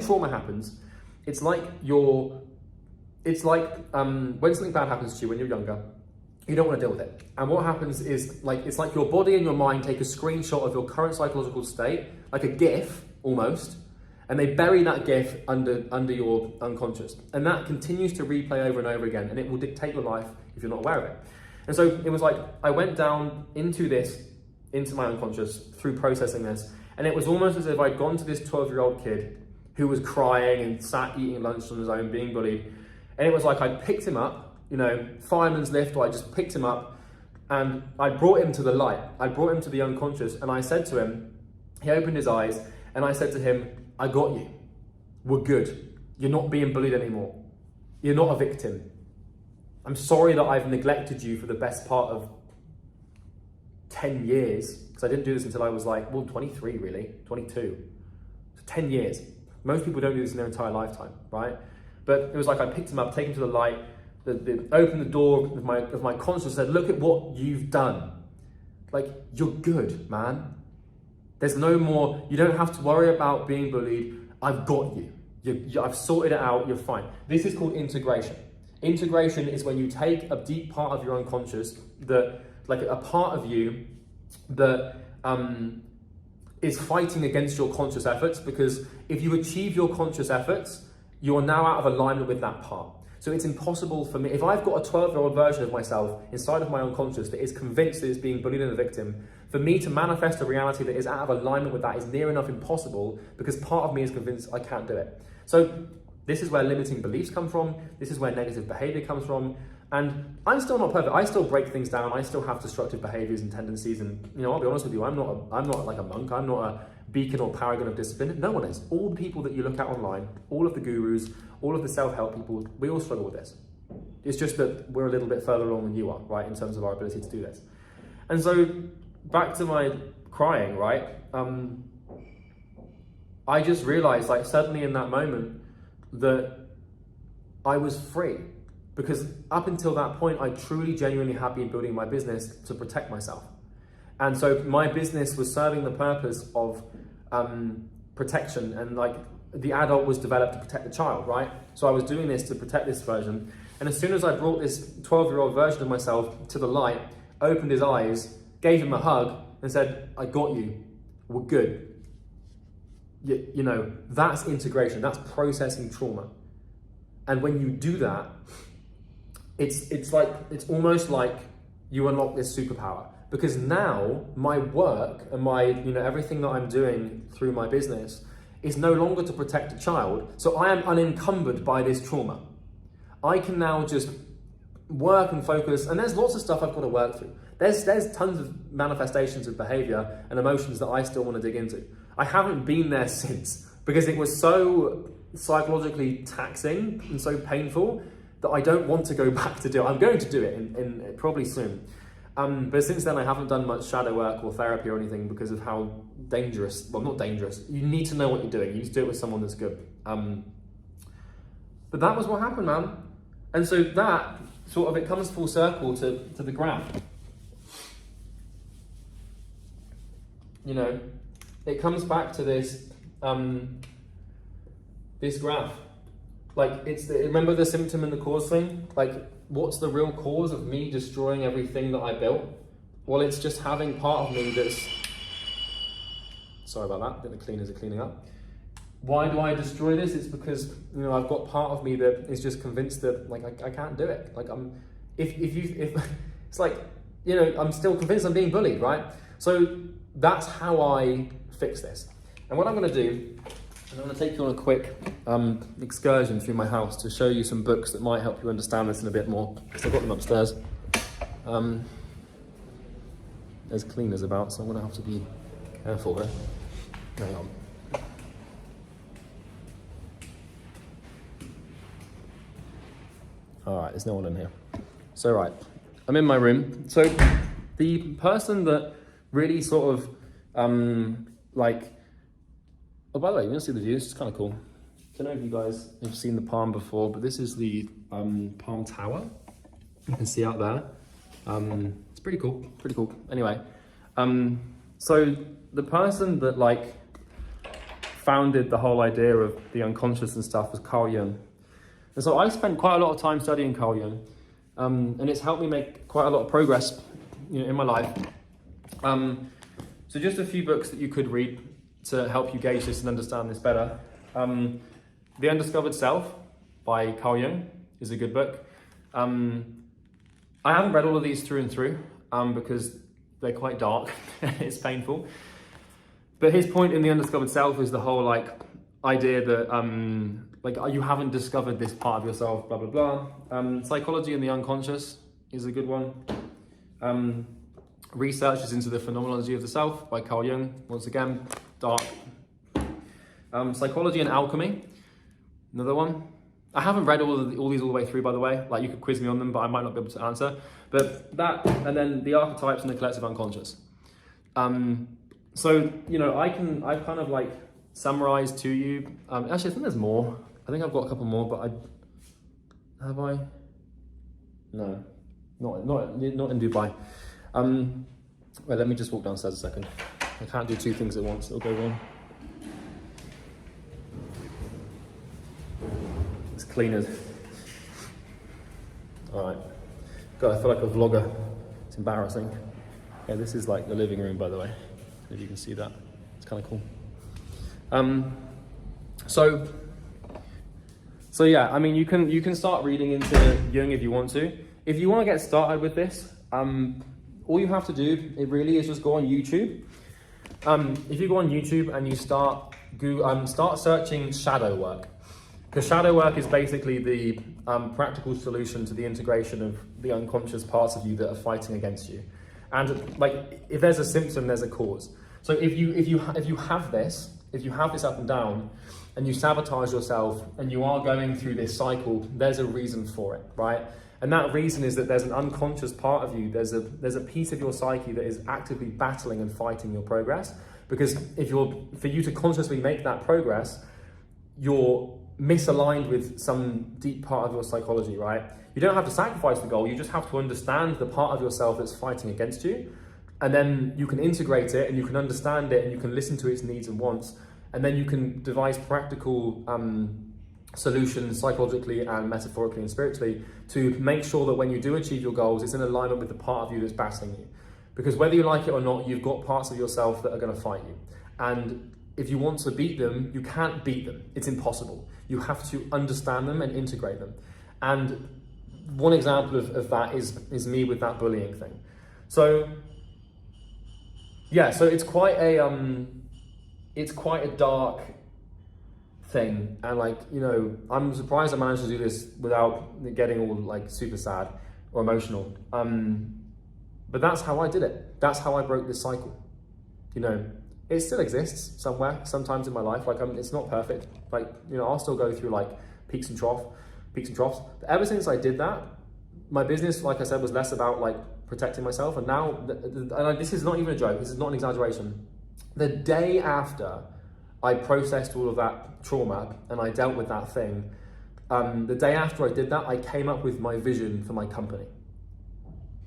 trauma happens, it's like when something bad happens to you when you're younger, you don't want to deal with it. And what happens is like, it's like your body and your mind take a screenshot of your current psychological state, like a GIF almost, and they bury that GIF under your unconscious. And that continues to replay over and over again, and it will dictate your life if you're not aware of it. And so it was like, I went down into my unconscious through processing this, and it was almost as if I'd gone to this 12-year-old kid who was crying and sat eating lunch on his own, being bullied. And it was like, I picked him up, you know, fireman's lift, or I just picked him up, and I brought him to the light. I brought him to the unconscious, and I said to him, he opened his eyes, and I said to him, I got you. We're good. You're not being bullied anymore. You're not a victim. I'm sorry that I've neglected you for the best part of 10 years, because I didn't do this until I was like, well, 23 really, 22. So 10 years. Most people don't do this in their entire lifetime, right? But it was like I picked him up, taken him to the light, opened the door of my conscience, said, look at what you've done. Like, you're good, man. There's no more, you don't have to worry about being bullied. I've got you. I've sorted it out, you're fine. This is called integration. Integration is when you take a deep part of your unconscious, like a part of you that is fighting against your conscious efforts, because if you achieve your conscious efforts, you are now out of alignment with that part. So it's impossible for me, if I've got a 12-year-old version of myself inside of my unconscious that is convinced that it's being bullied and a victim, for me to manifest a reality that is out of alignment with that is near enough impossible, because part of me is convinced I can't do it. So this is where limiting beliefs come from. This is where negative behavior comes from. And I'm still not perfect. I still break things down. I still have destructive behaviors and tendencies. And I'll be honest with you, I'm not like a monk. I'm not a beacon or paragon of discipline. No one is. All the people that you look at online, all of the gurus, all of the self-help people, we all struggle with this. It's just that we're a little bit further along than you are, right, in terms of our ability to do this. And so back to my crying, right? I just realized, like, suddenly in that moment that I was free. Because up until that point, I truly, genuinely had been building my business to protect myself. And so my business was serving the purpose of protection, and like the adult was developed to protect the child, right? So I was doing this to protect this version. And as soon as I brought this 12-year-old version of myself to the light, opened his eyes, gave him a hug, and said, I got you, we're good. You know, that's integration, that's processing trauma. And when you do that, it's almost like you unlock this superpower, because now my work and my, everything that I'm doing through my business is no longer to protect a child. So I am unencumbered by this trauma. I can now just work and focus, and there's lots of stuff I've got to work through. There's tons of manifestations of behavior and emotions that I still want to dig into. I haven't been there since, because it was so psychologically taxing and so painful that I don't want to go back to do it. I'm going to do it in probably soon. But since then, I haven't done much shadow work or therapy or anything because of how dangerous, well, not dangerous. You need to know what you're doing. You need to do it with someone that's good. But that was what happened, man. And so that sort of, it comes full circle to the graph. It comes back to this, this graph. Like, remember the symptom and the cause thing? Like, what's the real cause of me destroying everything that I built? Well, it's just having part of me that's, sorry about that, I think the cleaners are cleaning up. Why do I destroy this? It's because, I've got part of me that is just convinced that, like, I can't do it. Like, if it's like, I'm still convinced I'm being bullied, right? So that's how I fix this. And what I'm gonna do, I'm going to take you on a quick excursion through my house to show you some books that might help you understand this in a bit more, because I've got them upstairs. There's cleaners about, so I'm going to have to be careful there. Hang on. All right, there's no one in here. So, right, I'm in my room. So the person that really sort of, oh, by the way, you can see the views, it's kind of cool. I don't know if you guys have seen the Palm before, but this is the Palm Tower. You can see out there. It's pretty cool, Anyway, so the person that founded the whole idea of the unconscious and stuff was Carl Jung. And so I spent quite a lot of time studying Carl Jung, and it's helped me make quite a lot of progress, in my life. So just a few books that you could read to help you gauge this and understand this better. The Undiscovered Self by Carl Jung is a good book. I haven't read all of these through and through because they're quite dark. It's painful. But his point in The Undiscovered Self is the whole idea that you haven't discovered this part of yourself, blah, blah, blah. Psychology and the Unconscious is a good one. Researches into the Phenomenology of the Self by Carl Jung, once again, dark. Psychology and Alchemy, another one. I haven't read all these all the way through, by the way. You could quiz me on them, but I might not be able to answer. But that, and then the Archetypes and the Collective Unconscious. So, I've kind of summarized to you. Actually, I think there's more. I think I've got a couple more, but have I? No, not in Dubai. Wait, let me just walk downstairs a second. I can't do two things at once, it'll go wrong. It's cleaners. All right. God, I feel like a vlogger. It's embarrassing. Yeah, this is the living room, by the way. If you can see that, it's kind of cool. So yeah, I mean, you can start reading into Jung if you want to. If you want to get started with this, all you have to do, it really is just go on YouTube. If you go on YouTube and you start searching shadow work, Because shadow work is basically the practical solution to the integration of the unconscious parts of you that are fighting against you. And like, if there's a symptom, there's a cause. So if you have this up and down, and you sabotage yourself, and you are going through this cycle, there's a reason for it, right? And that reason is that there's an unconscious part of you, there's a piece of your psyche that is actively battling and fighting your progress. Because for you to consciously make that progress, you're misaligned with some deep part of your psychology, right? You don't have to sacrifice the goal, you just have to understand the part of yourself that's fighting against you. And then you can integrate it, and you can understand it, and you can listen to its needs and wants. And then you can devise practical solutions psychologically and metaphorically and spiritually to make sure that when you do achieve your goals, it's in alignment with the part of you that's battling you. Because whether you like it or not, you've got parts of yourself that are going to fight you. And if you want to beat them, you can't beat them. It's impossible. You have to understand them and integrate them. And one example of that is me with that bullying thing. So yeah, so it's quite a dark thing, and like, you know, I'm surprised I managed to do this without getting all like super sad or emotional. But that's how I did it. That's how I broke this cycle. You know, it still exists somewhere, sometimes in my life. Like, it's not perfect. Like, you know, I'll still go through like peaks and troughs. But ever since I did that, my business, like I said, was less about like protecting myself. And now, and this is not even a joke. This is not an exaggeration. The day after I processed all of that trauma and I dealt with that thing, the day after I did that, I came up with my vision for my company.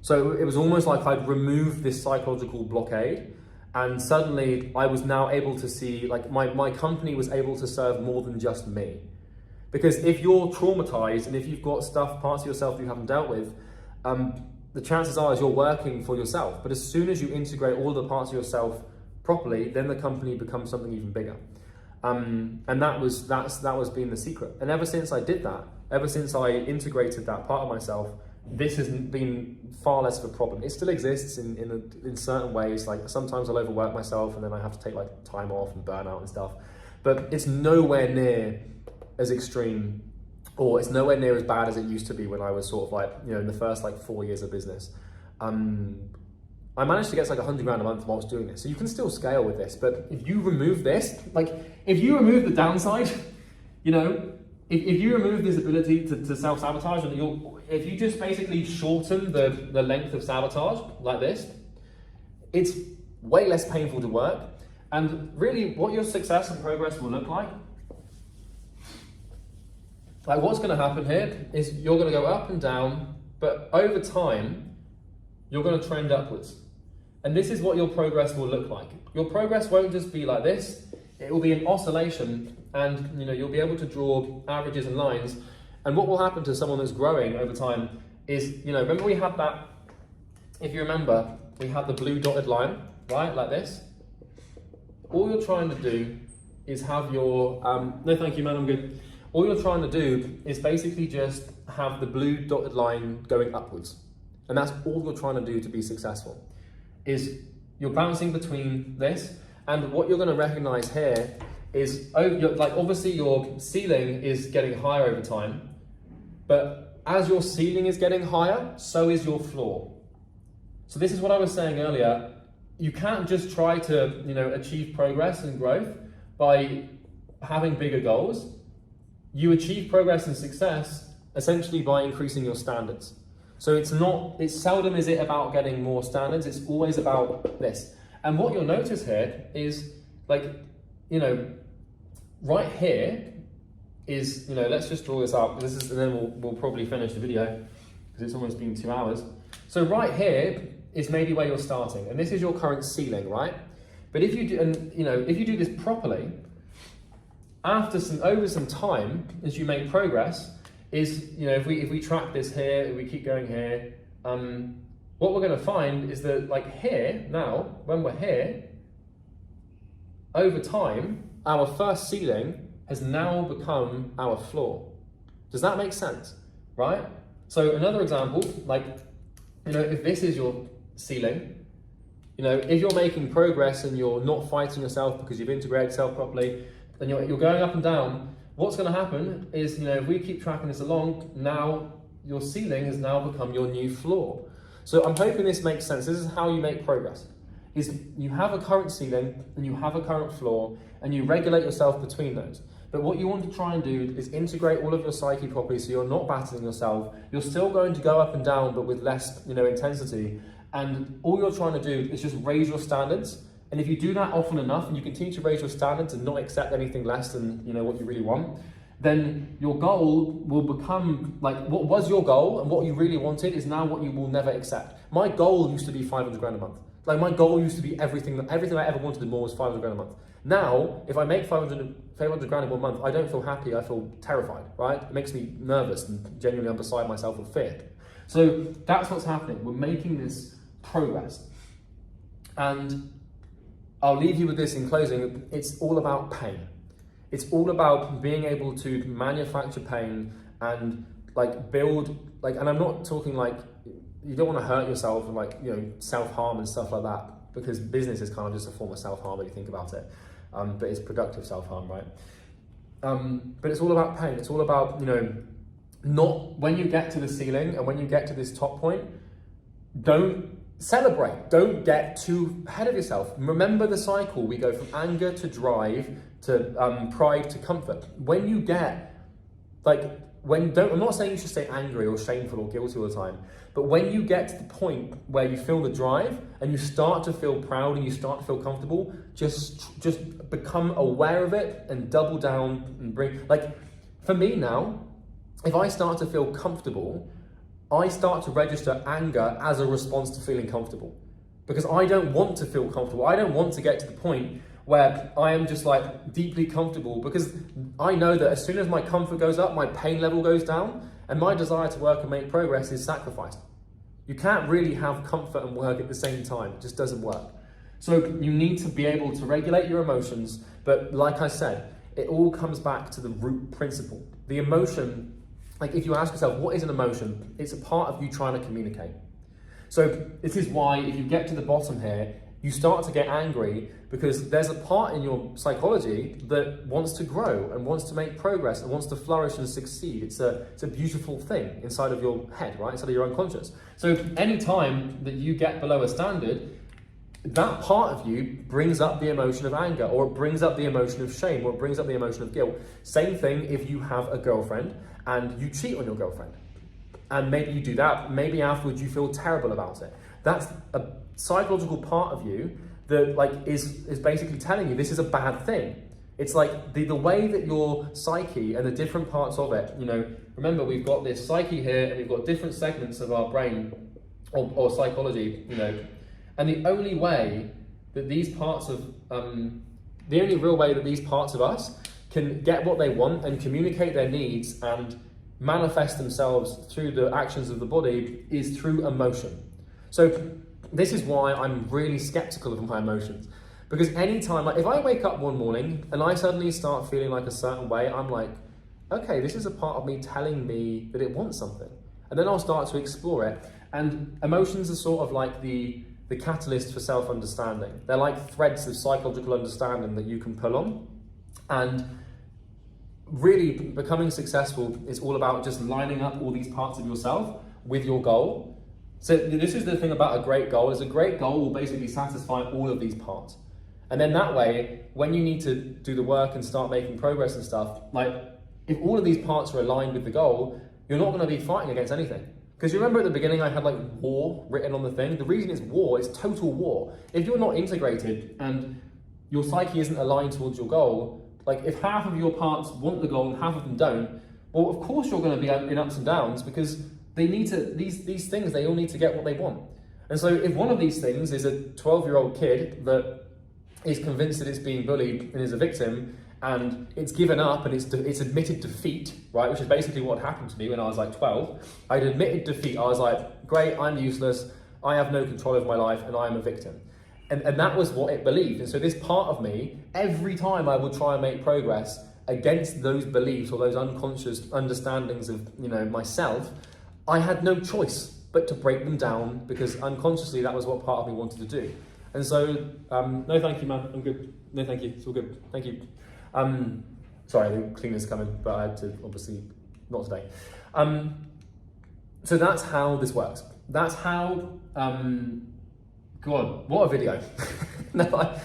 So it was almost like I'd removed this psychological blockade, and suddenly I was now able to see, like, my company was able to serve more than just me. Because if you're traumatized and if you've got parts of yourself that you haven't dealt with, the chances are is you're working for yourself. But as soon as you integrate all the parts of yourself properly, then the company becomes something even bigger. And that was been the secret. And ever since I did that, ever since I integrated that part of myself, this has been far less of a problem. It still exists in certain ways. Like, sometimes I'll overwork myself and then I have to take like time off and burn out and stuff. But it's nowhere near as extreme, or it's nowhere near as bad as it used to be when I was sort of like, you know, in the first like 4 years of business. I managed to get like 100 grand a month while I was doing this. So you can still scale with this, but if you remove this, like if you remove the downside, you know, if you remove this ability to self-sabotage, and if you just basically shorten the length of sabotage like this, it's way less painful to work. And really what your success and progress will look like what's going to happen here is you're going to go up and down, but over time, you're going to trend upwards. And this is what your progress will look like. Your progress won't just be like this. It will be an oscillation, and you know, you'll be able to draw averages and lines. And what will happen to someone that's growing over time is, you know, remember we had that, if you remember, we had the blue dotted line, right, like this. All you're trying to do is have your, no thank you man, I'm good. All you're trying to do is basically just have the blue dotted line going upwards. And that's all you're trying to do to be successful. Is you're bouncing between this, and what you're going to recognize here is, like, obviously your ceiling is getting higher over time, but as your ceiling is getting higher, so is your floor. So this is what I was saying earlier. You can't just try to, you know, achieve progress and growth by having bigger goals. You achieve progress and success essentially by increasing your standards. So it's seldom is it about getting more standards, it's always about this. And what you'll notice here is, like, you know, right here is, you know, let's just draw this out, and then we'll probably finish the video because it's almost been 2 hours. So right here is maybe where you're starting, and this is your current ceiling, right? But if you do, and you know, if you do this properly, over some time, as you make progress, is, you know, if we track this here, if we keep going here, what we're going to find is that, like, here now, when we're here, over time, our first ceiling has now become our floor. Does that make sense? Right? So another example, like, you know, if this is your ceiling, you know, if you're making progress and you're not fighting yourself because you've integrated yourself properly, and you're going up and down, what's going to happen is, if we keep tracking this along, now your ceiling has now become your new floor. So I'm hoping this makes sense. This is how you make progress. Is you have a current ceiling and you have a current floor and you regulate yourself between those. But what you want to try and do is integrate all of your psyche properly so you're not battling yourself. You're still going to go up and down, but with less, intensity. And all you're trying to do is just raise your standards. And if you do that often enough and you continue to raise your standards and not accept anything less than, what you really want, then your goal will become like what was your goal and what you really wanted is now what you will never accept. My goal used to be 500 grand a month. Like my goal used to be everything I ever wanted and more was 500 grand a month. Now, if I make 500 grand in 1 month, I don't feel happy, I feel terrified, right? It makes me nervous and genuinely I'm beside myself with fear. So that's what's happening. We're making this progress. And I'll leave you with this in closing. It's all about pain. It's all about being able to manufacture pain and build, and I'm not talking you don't want to hurt yourself and self-harm and stuff like that, because business is kind of just a form of self-harm if you think about it. But it's productive self-harm, right? But it's all about pain. It's all about, not when you get to the ceiling and when you get to this top point, don't celebrate. Don't get too ahead of yourself. Remember the cycle. We go from anger to drive to pride to comfort. When you get I'm not saying you should stay angry or shameful or guilty all the time, but when you get to the point where you feel the drive and you start to feel proud and you start to feel comfortable, just become aware of it and double down and bring, for me now, if I start to feel comfortable, I start to register anger as a response to feeling comfortable, because I don't want to feel comfortable. I don't want to get to the point where I am just deeply comfortable, because I know that as soon as my comfort goes up, my pain level goes down and my desire to work and make progress is sacrificed. You can't really have comfort and work at the same time. It just doesn't work. So you need to be able to regulate your emotions. But like I said, it all comes back to the root principle. The emotion, if you ask yourself, what is an emotion? It's a part of you trying to communicate. So this is why if you get to the bottom here, you start to get angry, because there's a part in your psychology that wants to grow and wants to make progress and wants to flourish and succeed. It's a beautiful thing inside of your head, right? Inside of your unconscious. So any time that you get below a standard, that part of you brings up the emotion of anger, or it brings up the emotion of shame, or it brings up the emotion of guilt. Same thing if you have a girlfriend and you cheat on your girlfriend. And maybe you do that, maybe afterwards you feel terrible about it. That's a psychological part of you that is basically telling you this is a bad thing. It's the way that your psyche and the different parts of it, remember we've got this psyche here and we've got different segments of our brain or psychology, and the only way that these parts of, the only real way that these parts of us can get what they want and communicate their needs and manifest themselves through the actions of the body is through emotion. So this is why I'm really skeptical of my emotions, because anytime, if I wake up one morning and I suddenly start feeling a certain way, I'm okay, this is a part of me telling me that it wants something. And then I'll start to explore it. And emotions are sort of the catalyst for self-understanding. They're like threads of psychological understanding that you can pull on. And really becoming successful is all about just lining up all these parts of yourself with your goal. So this is the thing about a great goal, is a great goal will basically satisfy all of these parts. And then that way, when you need to do the work and start making progress and stuff, if all of these parts are aligned with the goal, you're not going to be fighting against anything. Because you remember at the beginning I had war written on the thing? The reason it's war is total war. If you're not integrated and your psyche isn't aligned towards your goal, if half of your parts want the goal and half of them don't, well, of course you're going to be in ups and downs, because they need to, these things, they all need to get what they want. And so if one of these things is a 12-year-old kid that is convinced that it's being bullied and is a victim, and it's given up and it's admitted defeat, right? Which is basically what happened to me when I was 12. I'd admitted defeat. I was great, I'm useless, I have no control over my life, and I'm a victim. And that was what it believed. And so this part of me, every time I would try and make progress against those beliefs or those unconscious understandings of myself, I had no choice but to break them down, because unconsciously that was what part of me wanted to do. And so, no thank you, man, I'm good. No thank you, it's all good, thank you. Sorry, the cleaner's coming, but I had to, obviously, not today. So that's how this works. That's how, God, what a video. No,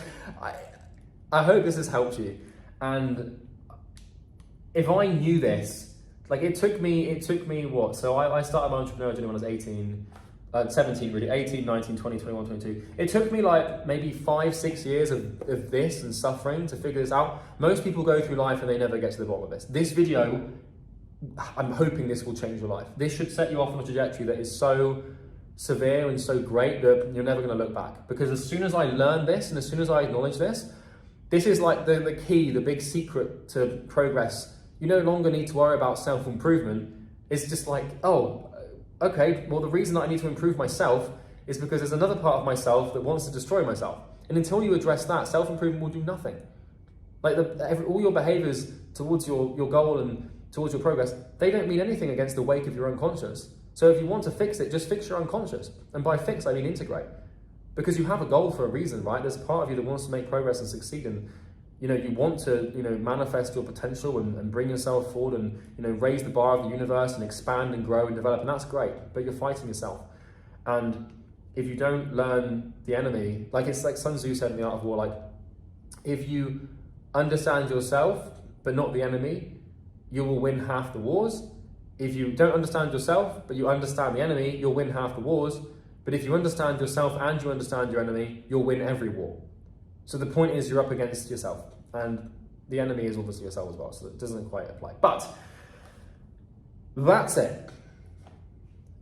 I hope this has helped you. And if I knew this, like it took me what? So I started my entrepreneurial journey when I was 17 really, 18, 19, 20, 21, 22. It took me like maybe 5-6 years of this and suffering to figure this out. Most people go through life and they never get to the bottom of this. This video, I'm hoping this will change your life. This should set you off on a trajectory that is so severe and so great that you're never gonna look back. Because as soon as I learned this and as soon as I acknowledge this, this is like the key, the big secret to progress. You no longer need to worry about self-improvement. It's just like, oh, okay, well the reason that I need to improve myself is because there's another part of myself that wants to destroy myself. And until you address that, self-improvement will do nothing. Like all your behaviors towards your goal and towards your progress, they don't mean anything against the wake of your unconscious. So if you want to fix it, just fix your unconscious. And by fix, I mean integrate. Because you have a goal for a reason, right? There's a part of you that wants to make progress and succeed, and you want to manifest your potential and bring yourself forward and raise the bar of the universe and expand and grow and develop, and that's great, but you're fighting yourself. And if you don't learn the enemy, like it's like Sun Tzu said in The Art of War, like if you understand yourself but not the enemy, you will win half the wars. If you don't understand yourself but you understand the enemy, you'll win half the wars. But if you understand yourself and you understand your enemy, you'll win every war. So the point is you're up against yourself, and the enemy is obviously yourself as well, so it doesn't quite apply. But that's it.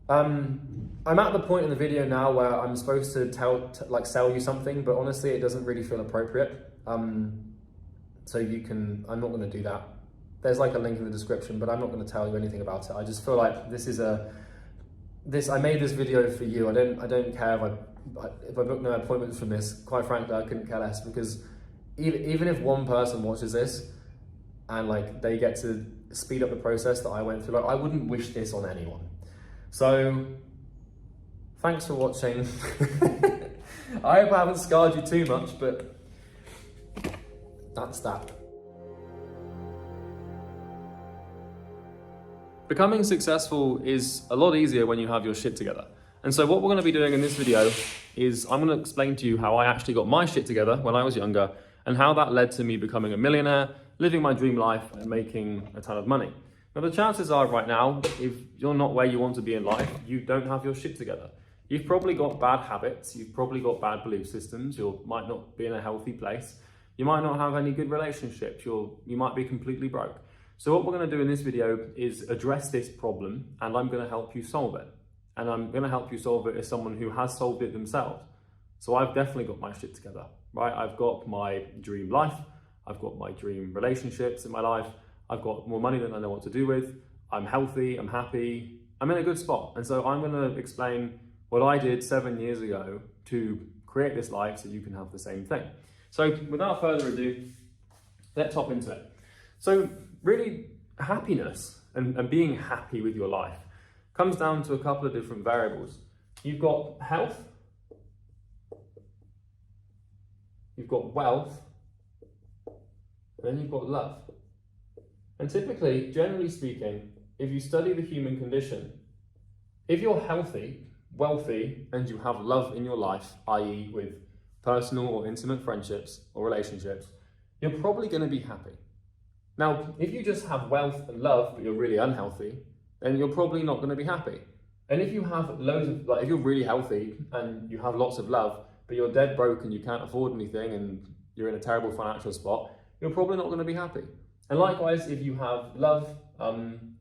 I'm at the point in the video now where I'm supposed to sell you something, but honestly it doesn't really feel appropriate. So I'm not going to do that. There's like a link in the description, but I'm not going to tell you anything about it. I just feel like I made this video for you. I don't care if I book no appointments from this. Quite frankly, I couldn't care less, because even if one person watches this and like they get to speed up the process that I went through, like I wouldn't wish this on anyone. So thanks for watching. I hope I haven't scarred you too much, but that's that. Becoming successful is a lot easier when you have your shit together. And so what we're going to be doing in this video is I'm going to explain to you how I actually got my shit together when I was younger and how that led to me becoming a millionaire, living my dream life and making a ton of money. Now the chances are right now, if you're not where you want to be in life, you don't have your shit together. You've probably got bad habits, you've probably got bad belief systems, you might not be in a healthy place, you might not have any good relationships, you might be completely broke. So what we're going to do in this video is address this problem, and I'm going to help you solve it. And I'm going to help you solve it as someone who has solved it themselves. So I've definitely got my shit together, right? I've got my dream life, I've got my dream relationships in my life, I've got more money than I know what to do with, I'm healthy, I'm happy, I'm in a good spot. And so I'm going to explain what I did 7 years ago to create this life so you can have the same thing. So without further ado, let's hop into it. So really, happiness and being happy with your life comes down to a couple of different variables. You've got health, you've got wealth, and then you've got love. And typically, generally speaking, if you study the human condition, if you're healthy, wealthy, and you have love in your life, i.e. with personal or intimate friendships or relationships, you're probably going to be happy. Now, if you just have wealth and love, but you're really unhealthy, then you're probably not going to be happy. And if you have if you're really healthy and you have lots of love, but you're dead broke and you can't afford anything and you're in a terrible financial spot, you're probably not going to be happy. And likewise, if you have love, and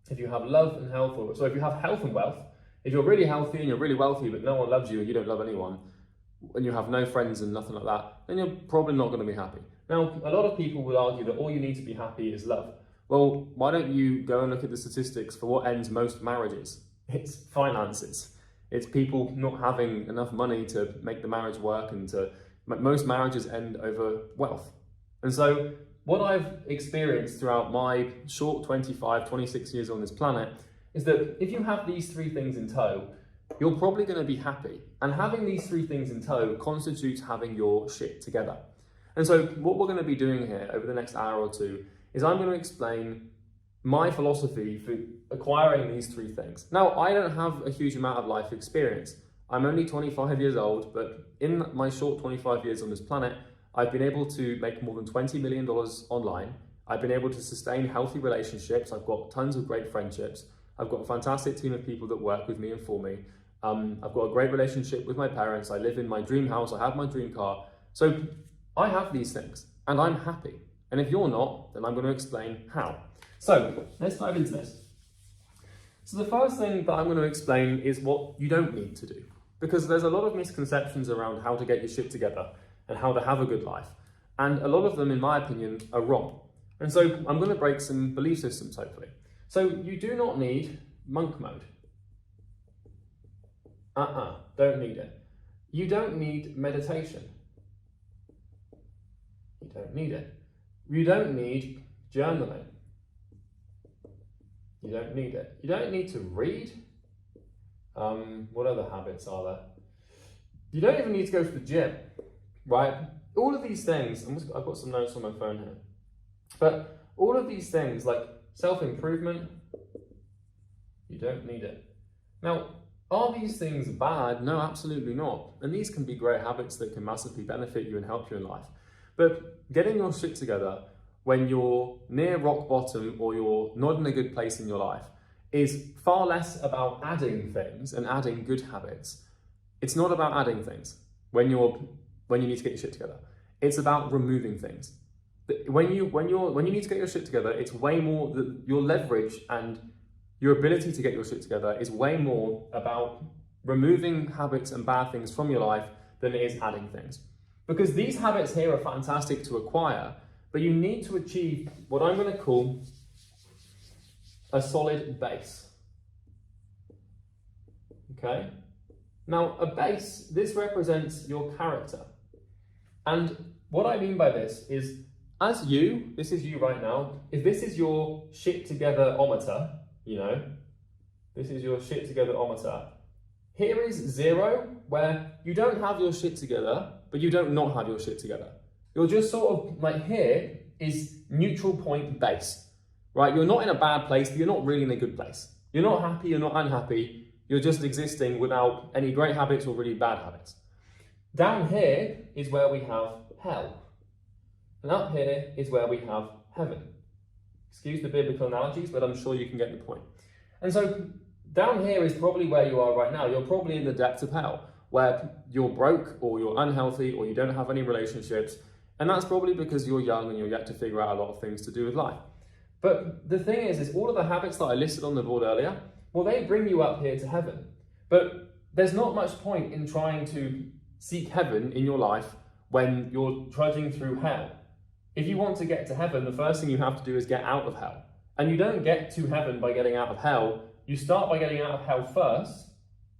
health, so if you have health and wealth, if you're really healthy and you're really wealthy, but no one loves you and you don't love anyone, and you have no friends and nothing like that, then you're probably not going to be happy. Now, a lot of people would argue that all you need to be happy is love. Well, why don't you go and look at the statistics for what ends most marriages? It's finances. It's people not having enough money to make the marriage work, and most marriages end over wealth. And so what I've experienced throughout my short 25, 26 years on this planet is that if you have these three things in tow, you're probably going to be happy. And having these three things in tow constitutes having your shit together. And so what we're going to be doing here over the next hour or two is I'm going to explain my philosophy for acquiring these three things. Now, I don't have a huge amount of life experience. I'm only 25 years old, but in my short 25 years on this planet, I've been able to make more than $20 million online. I've been able to sustain healthy relationships. I've got tons of great friendships. I've got a fantastic team of people that work with me and for me. I've got a great relationship with my parents. I live in my dream house. I have my dream car. So I have these things and I'm happy. And if you're not, then I'm going to explain how. So let's dive into this. So the first thing that I'm going to explain is what you don't need to do, because there's a lot of misconceptions around how to get your shit together and how to have a good life. And a lot of them, in my opinion, are wrong. And so I'm going to break some belief systems, hopefully. So you do not need monk mode. Don't need it. You don't need meditation. You don't need it. You don't need journaling. You don't need it. You don't need to read. What other habits are there? You don't even need to go to the gym, right? All of these things, I've got some notes on my phone here, but all of these things like self-improvement, you don't need it. Now, are these things bad? No, absolutely not. And these can be great habits that can massively benefit you and help you in life. But getting your shit together when you're near rock bottom or you're not in a good place in your life is far less about adding things and adding good habits. It's not about adding things when you need to get your shit together. It's about removing things. When you need to get your shit together, it's way more, your leverage and your ability to get your shit together is way more about removing habits and bad things from your life than it is adding things. Because these habits here are fantastic to acquire, but you need to achieve what I'm going to call a solid base. Okay? Now, a base, this represents your character. And what I mean by this is, as you, this is you right now, if this is your shit together-ometer, you know, this is your shit together-ometer, here is 0, where you don't have your shit together, but you don't not have your shit together. You're just sort of like, here is neutral point base, right? You're not in a bad place, but you're not really in a good place. You're not happy, you're not unhappy, you're just existing without any great habits or really bad habits. Down here is where we have hell. And up here is where we have heaven. Excuse the biblical analogies, but I'm sure you can get the point. And so down here is probably where you are right now. You're probably in the depths of hell, where you're broke or you're unhealthy or you don't have any relationships. And that's probably because you're young and you're yet to figure out a lot of things to do with life. But the thing is all of the habits that I listed on the board earlier, well, they bring you up here to heaven. But there's not much point in trying to seek heaven in your life when you're trudging through hell. If you want to get to heaven, the first thing you have to do is get out of hell. And you don't get to heaven by getting out of hell. You start by getting out of hell first,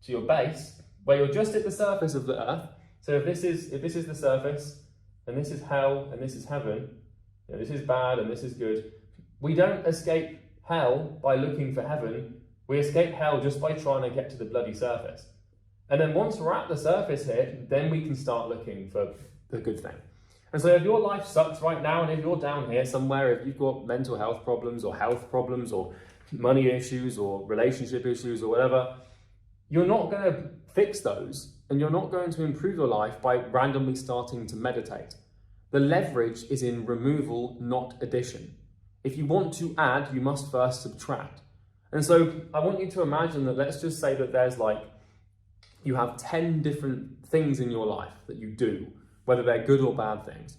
to your base, where you're just at the surface of the earth. So if this is the surface, and this is hell, and this is heaven, you know, this is bad and this is good, we don't escape hell by looking for heaven. We escape hell just by trying to get to the bloody surface. And then once we're at the surface here, then we can start looking for the good thing. And so if your life sucks right now, and if you're down here somewhere, if you've got mental health problems or health problems or money issues or relationship issues or whatever, you're not going to fix those and you're not going to improve your life by randomly starting to meditate. The leverage is in removal, not addition. If you want to add, you must first subtract. And so I want you to imagine that, let's just say that there's like, you have 10 different things in your life that you do, whether they're good or bad things.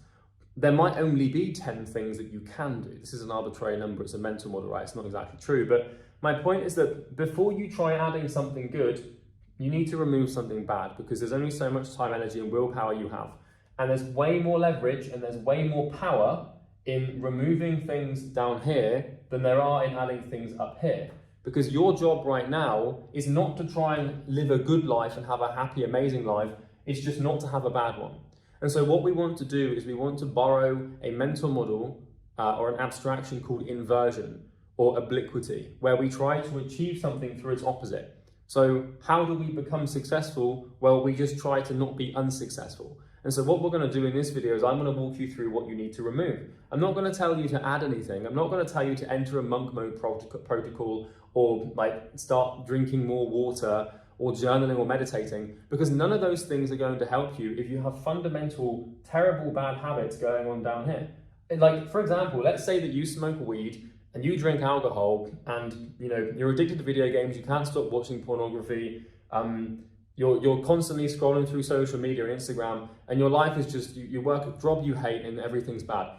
There might only be 10 things that you can do. This is an arbitrary number, it's a mental model, right? It's not exactly true, but my point is that before you try adding something good, you need to remove something bad, because there's only so much time, energy, and willpower you have. And there's way more leverage and there's way more power in removing things down here than there are in adding things up here. Because your job right now is not to try and live a good life and have a happy, amazing life. It's just not to have a bad one. And so what we want to do is we want to borrow a mental model or an abstraction called inversion or obliquity, where we try to achieve something through its opposite. So how do we become successful? Well, we just try to not be unsuccessful. And so what we're going to do in this video is I'm going to walk you through what you need to remove. I'm not going to tell you to add anything. I'm not going to tell you to enter a monk mode protocol or like start drinking more water or journaling or meditating, because none of those things are going to help you if you have fundamental, terrible, bad habits going on down here. Like, for example, let's say that you smoke weed and you drink alcohol and you're addicted to video games, you can't stop watching pornography, you're constantly scrolling through social media and Instagram, and your life is just, you work a job you hate and everything's bad.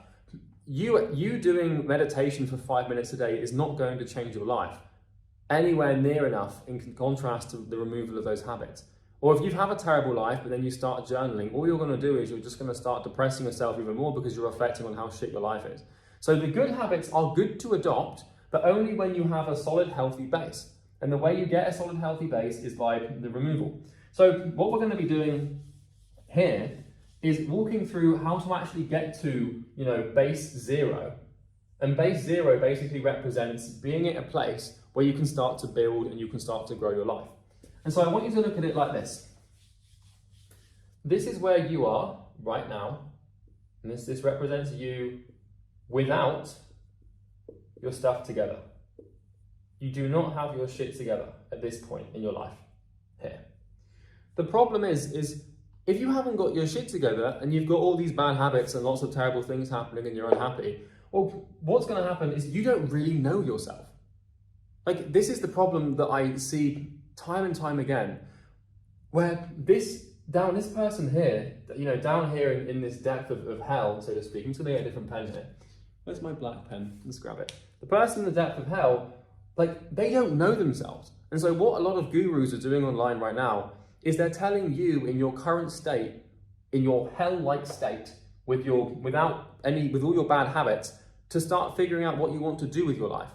You doing meditation for 5 minutes a day is not going to change your life anywhere near enough in contrast to the removal of those habits. Or if you have a terrible life, but then you start journaling, all you're going to do is you're just going to start depressing yourself even more because you're reflecting on how shit your life is. So the good habits are good to adopt, but only when you have a solid, healthy base. And the way you get a solid, healthy base is by the removal. So what we're going to be doing here is walking through how to actually get to, base 0. And base 0 basically represents being at a place where you can start to build and you can start to grow your life. And so I want you to look at it like this. This is where you are right now. And this represents you without your stuff together. You do not have your shit together at this point in your life here. The problem is if you haven't got your shit together and you've got all these bad habits and lots of terrible things happening and you're unhappy, well, what's going to happen is you don't really know yourself. Like, this is the problem that I see time and time again, where this person here, down here in this depth of hell, so to speak. I'm just going to get a different pen here. Where's my black pen? Let's grab it. The person in the depth of hell, they don't know themselves. And so what a lot of gurus are doing online right now is they're telling you in your current state, in your hell-like state, with all your bad habits, to start figuring out what you want to do with your life.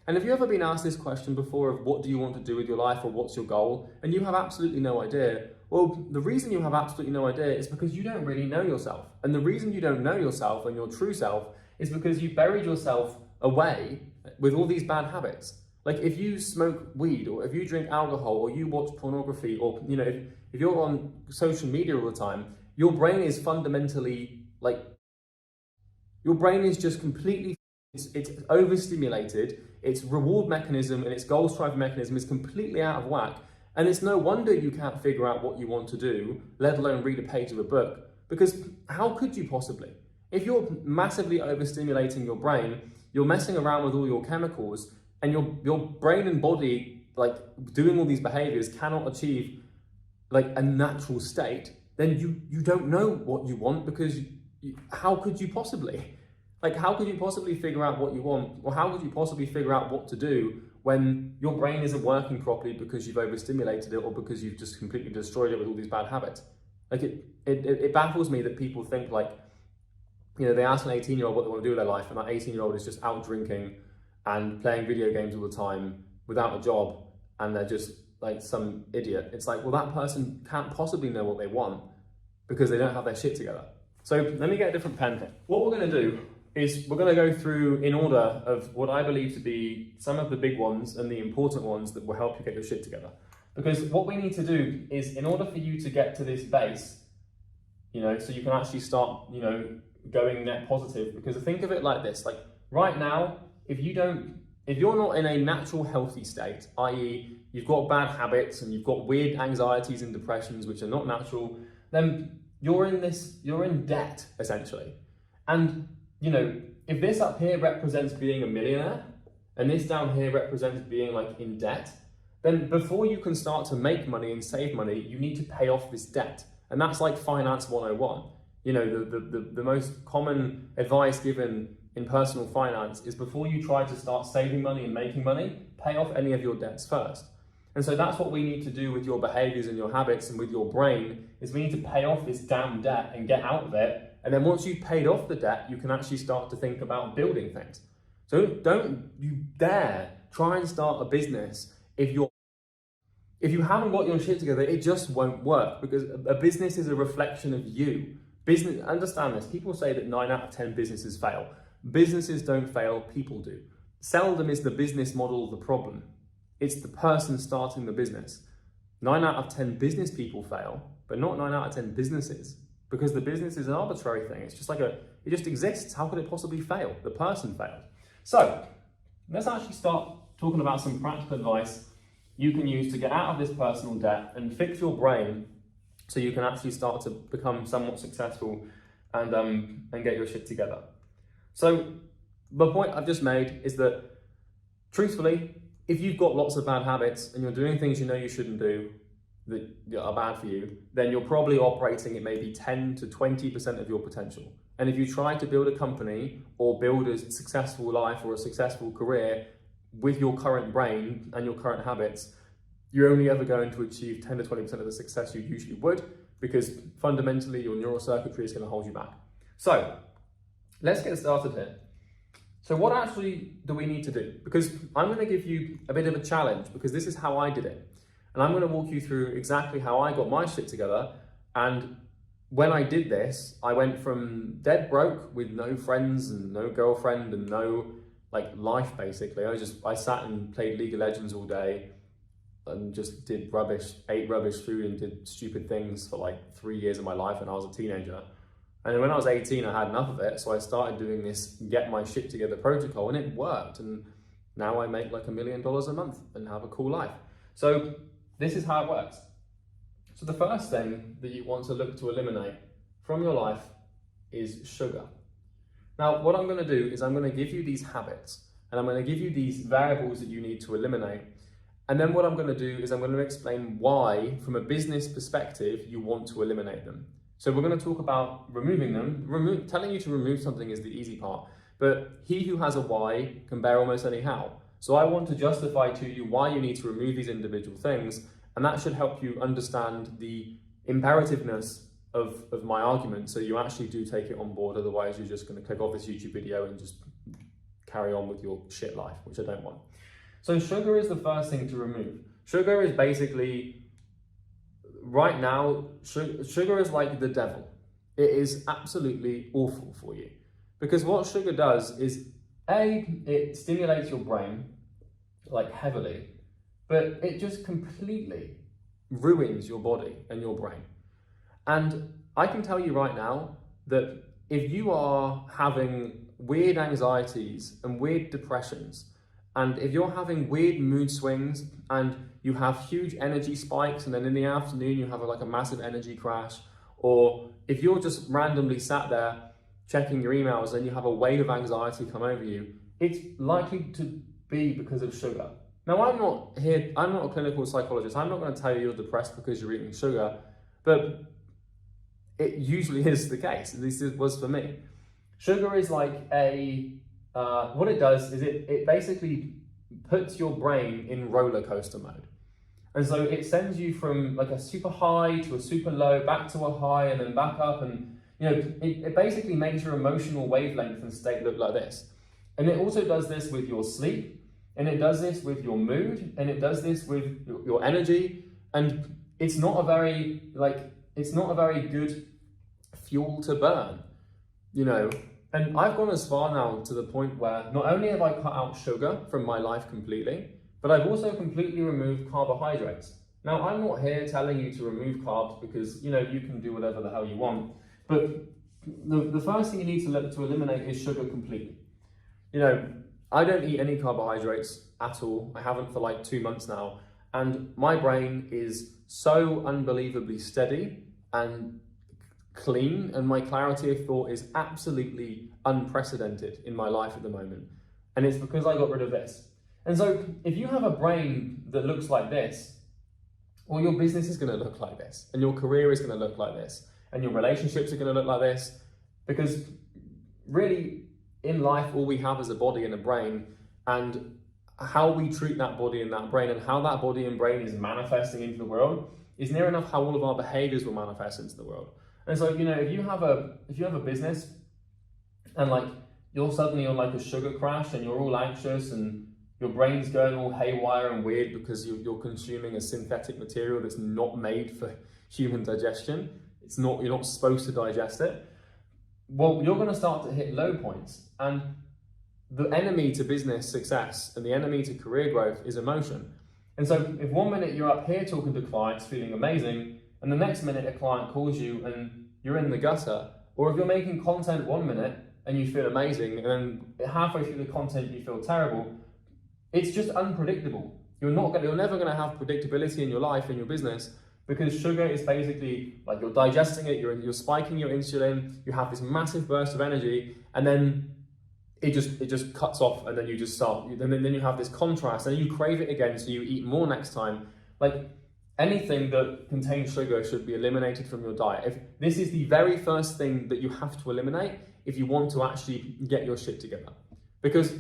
And have you ever been asked this question before of what do you want to do with your life or what's your goal? And you have absolutely no idea. Well, the reason you have absolutely no idea is because you don't really know yourself. And the reason you don't know yourself and your true self is because you buried yourself away with all these bad habits. Like, if you smoke weed or if you drink alcohol or you watch pornography or, if you're on social media all the time, your brain is fundamentally your brain is just completely, it's overstimulated, its reward mechanism and its goals drive mechanism is completely out of whack. And it's no wonder you can't figure out what you want to do, let alone read a page of a book. Because how could you possibly? If you're massively overstimulating your brain, you're messing around with all your chemicals, and your brain and body, doing all these behaviors, cannot achieve a natural state, then you don't know what you want, because how could you possibly? How could you possibly figure out what you want? Or how could you possibly figure out what to do when your brain isn't working properly because you've overstimulated it or because you've just completely destroyed it with all these bad habits? It baffles me that people think they ask an 18-year-old what they want to do with their life, and that 18-year-old is just out drinking and playing video games all the time without a job, and they're just some idiot. It's well, that person can't possibly know what they want because they don't have their shit together. So let me get a different pen here. What we're going to do is we're going to go through in order of what I believe to be some of the big ones and the important ones that will help you get your shit together. Because what we need to do is, in order for you to get to this base, so you can actually start, going net positive. Because think of it like this, right now, if you're not in a natural healthy state, i.e. you've got bad habits and you've got weird anxieties and depressions which are not natural, then you're in debt, essentially. And if this up here represents being a millionaire and this down here represents being in debt, then before you can start to make money and save money, you need to pay off this debt. And that's finance 101. The most common advice given in personal finance is, before you try to start saving money and making money, pay off any of your debts first. And so that's what we need to do with your behaviors and your habits and with your brain, is we need to pay off this damn debt and get out of it. And then once you've paid off the debt, you can actually start to think about building things. So don't you dare try and start a business if you haven't got your shit together. It just won't work, because a business is a reflection of you. Understand this. People say that 9 out of 10 businesses fail. Businesses don't fail, people do. Seldom is the business model the problem. It's the person starting the business. 9 out of 10 business people fail, but not 9 out of 10 businesses. because the business is an arbitrary thing. It's just like it just exists. How could it possibly fail? The person failed. So let's actually start talking about some practical advice you can use to get out of this personal debt and fix your brain so you can actually start to become somewhat successful and get your shit together. So the point I've just made is that, truthfully, if you've got lots of bad habits and you're doing things you know you shouldn't do that are bad for you, then you're probably operating at maybe 10 to 20% of your potential. And if you try to build a company or build a successful life or a successful career with your current brain and your current habits, you're only ever going to achieve 10 to 20% of the success you usually would, because fundamentally your neural circuitry is going to hold you back. So let's get started here. So what actually do we need to do? Because I'm going to give you a bit of a challenge, because this is how I did it. And I'm going to walk you through exactly how I got my shit together. And when I did this, I went from dead broke with no friends and no girlfriend and no life basically. I sat and played League of Legends all day and just did rubbish, ate rubbish food and did stupid things for 3 years of my life when I was a teenager. And when I was 18, I had enough of it. So I started doing this get my shit together protocol, and it worked. And now I make $1 million a month and have a cool life. So this is how it works. So the first thing that you want to look to eliminate from your life is sugar. Now, what I'm going to do is I'm going to give you these habits, and I'm going to give you these variables that you need to eliminate. And then what I'm going to do is I'm going to explain why, from a business perspective, you want to eliminate them. So we're going to talk about removing them. Telling you to remove something is the easy part, but he who has a why can bear almost any how. So I want to justify to you why you need to remove these individual things, and that should help you understand the imperativeness of my argument, so you actually do take it on board. Otherwise you're just going to click off this YouTube video and just carry on with your shit life, which I don't want. So sugar is the first thing to remove. Sugar is basically, right now, sugar is like the devil. It is absolutely awful for you, because what sugar does is, it stimulates your brain heavily, but it just completely ruins your body and your brain. And I can tell you right now that if you are having weird anxieties and weird depressions, and if you're having weird mood swings and you have huge energy spikes and then in the afternoon you have a massive energy crash, or if you're just randomly sat there checking your emails and you have a wave of anxiety come over you, it's likely to be because of sugar. Now, I'm not a clinical psychologist. I'm not going to tell you you're depressed because you're eating sugar, but it usually is the case. At least it was for me. Sugar is what it does is it basically puts your brain in roller coaster mode. And so it sends you from a super high to a super low, back to a high and then back up. And it basically makes your emotional wavelength and state look like this. And it also does this with your sleep, and it does this with your mood, and it does this with your energy. And it's not a very good fuel to burn, And I've gone as far now to the point where not only have I cut out sugar from my life completely, but I've also completely removed carbohydrates. Now, I'm not here telling you to remove carbs because, you can do whatever the hell you want. But the first thing you need to look to eliminate is sugar completely. I don't eat any carbohydrates at all. I haven't for 2 months now. And my brain is so unbelievably steady and clean, and my clarity of thought is absolutely unprecedented in my life at the moment. And it's because I got rid of this. And so if you have a brain that looks like this, well, your business is going to look like this, and your career is going to look like this, and your relationships are going to look like this, because really in life, all we have is a body and a brain, and how we treat that body and that brain, and how that body and brain is manifesting into the world is near enough how all of our behaviors will manifest into the world. And so, if you have a business and you're suddenly on a sugar crash and you're all anxious and your brain's going all haywire and weird because you're consuming a synthetic material that's not made for human digestion, you're not supposed to digest it, well, you're going to start to hit low points. And the enemy to business success and the enemy to career growth is emotion. And so if 1 minute you're up here talking to clients feeling amazing, and the next minute a client calls you and you're in the gutter. Or if you're making content 1 minute and you feel amazing, and then halfway through the content you feel terrible, it's just unpredictable. You're never gonna have predictability in your life, in your business, because sugar is basically like you're digesting it, you're spiking your insulin, you have this massive burst of energy, and then it just cuts off, and then you just start, and then you have this contrast, and then you crave it again, so you eat more next time. Like anything that contains sugar should be eliminated from your diet. If this is the very first thing that you have to eliminate if you want to actually get your shit together. Because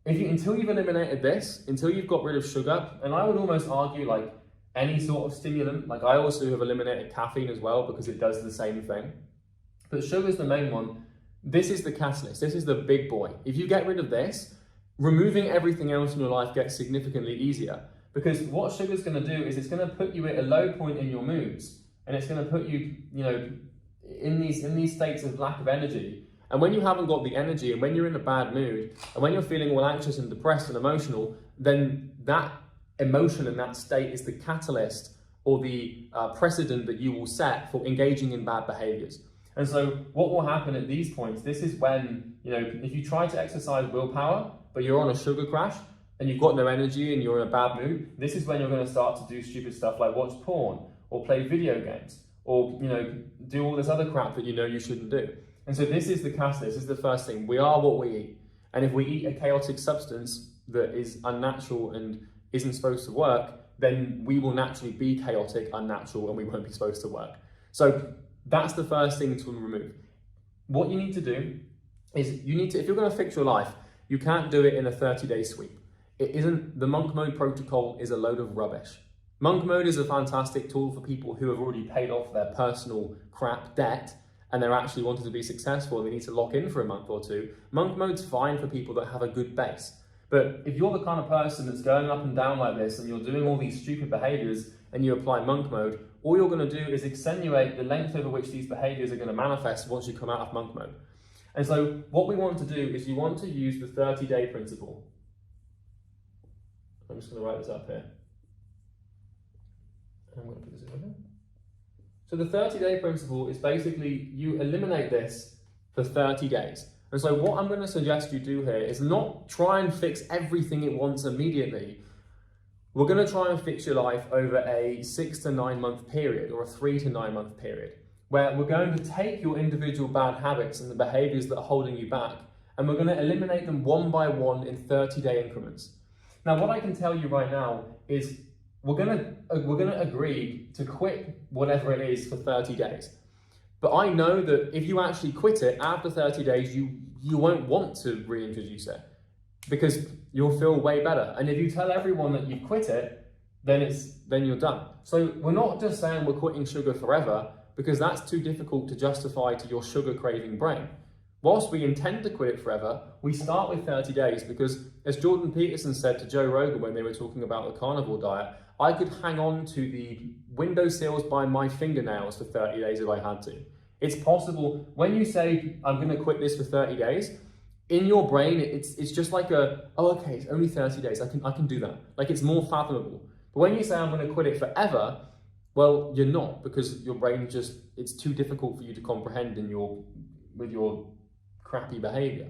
until you've eliminated this, until you've got rid of sugar, and I would almost argue like any sort of stimulant, like I also have eliminated caffeine as well because it does the same thing. But sugar's the main one. This is the catalyst, this is the big boy. If you get rid of this, removing everything else in your life gets significantly easier. Because what sugar's gonna do is it's gonna put you at a low point in your moods, and it's gonna put you, in these states of lack of energy. And when you haven't got the energy, and when you're in a bad mood, and when you're feeling all anxious and depressed and emotional, then that emotion and that state is the catalyst or the precedent that you will set for engaging in bad behaviors. And so what will happen at these points, this is when, if you try to exercise willpower, but you're on a sugar crash and you've got no energy and you're in a bad mood, this is when you're going to start to do stupid stuff like watch porn or play video games or, do all this other crap that you shouldn't do. And so this is the catalyst, this is the first thing. We are what we eat. And if we eat a chaotic substance that is unnatural and isn't supposed to work, then we will naturally be chaotic, unnatural, and we won't be supposed to work. So that's the first thing to remove. What you need to do is if you're going to fix your life, you can't do it in a 30-day sweep. The monk mode protocol is a load of rubbish. Monk mode is a fantastic tool for people who have already paid off their personal crap debt and they're actually wanting to be successful and they need to lock in for a month or two. Monk mode's fine for people that have a good base. But if you're the kind of person that's going up and down like this and you're doing all these stupid behaviors and you apply monk mode, all you're going to do is accentuate the length over which these behaviors are going to manifest once you come out of monk mode. And so what we want to do is you want to use the 30-day principle. I'm just going to write this up here. I'm going to put this in here. So the 30-day principle is basically you eliminate this for 30 days. And so what I'm going to suggest you do here is not try and fix everything at once immediately. We're going to try and fix your life over a 6 to 9 month period or a 3 to 9 month period, where we're going to take your individual bad habits and the behaviors that are holding you back, and we're going to eliminate them one by one in 30-day increments. Now, what I can tell you right now is we're going to agree to quit whatever it is for 30 days. But I know that if you actually quit it after 30 days, you won't want to reintroduce it because you'll feel way better. And if you tell everyone that you quit it, then you're done. So we're not just saying we're quitting sugar forever because that's too difficult to justify to your sugar craving brain. Whilst we intend to quit it forever, we start with 30 days because, as Jordan Peterson said to Joe Rogan when they were talking about the carnivore diet, I could hang on to the windowsills by my fingernails for 30 days if I had to. It's possible. When you say, I'm going to quit this for 30 days, in your brain, it's just like okay, it's only 30 days. I can do that. Like, it's more fathomable. But when you say, I'm going to quit it forever, well, you're not, because your brain it's too difficult for you to comprehend with your crappy behavior,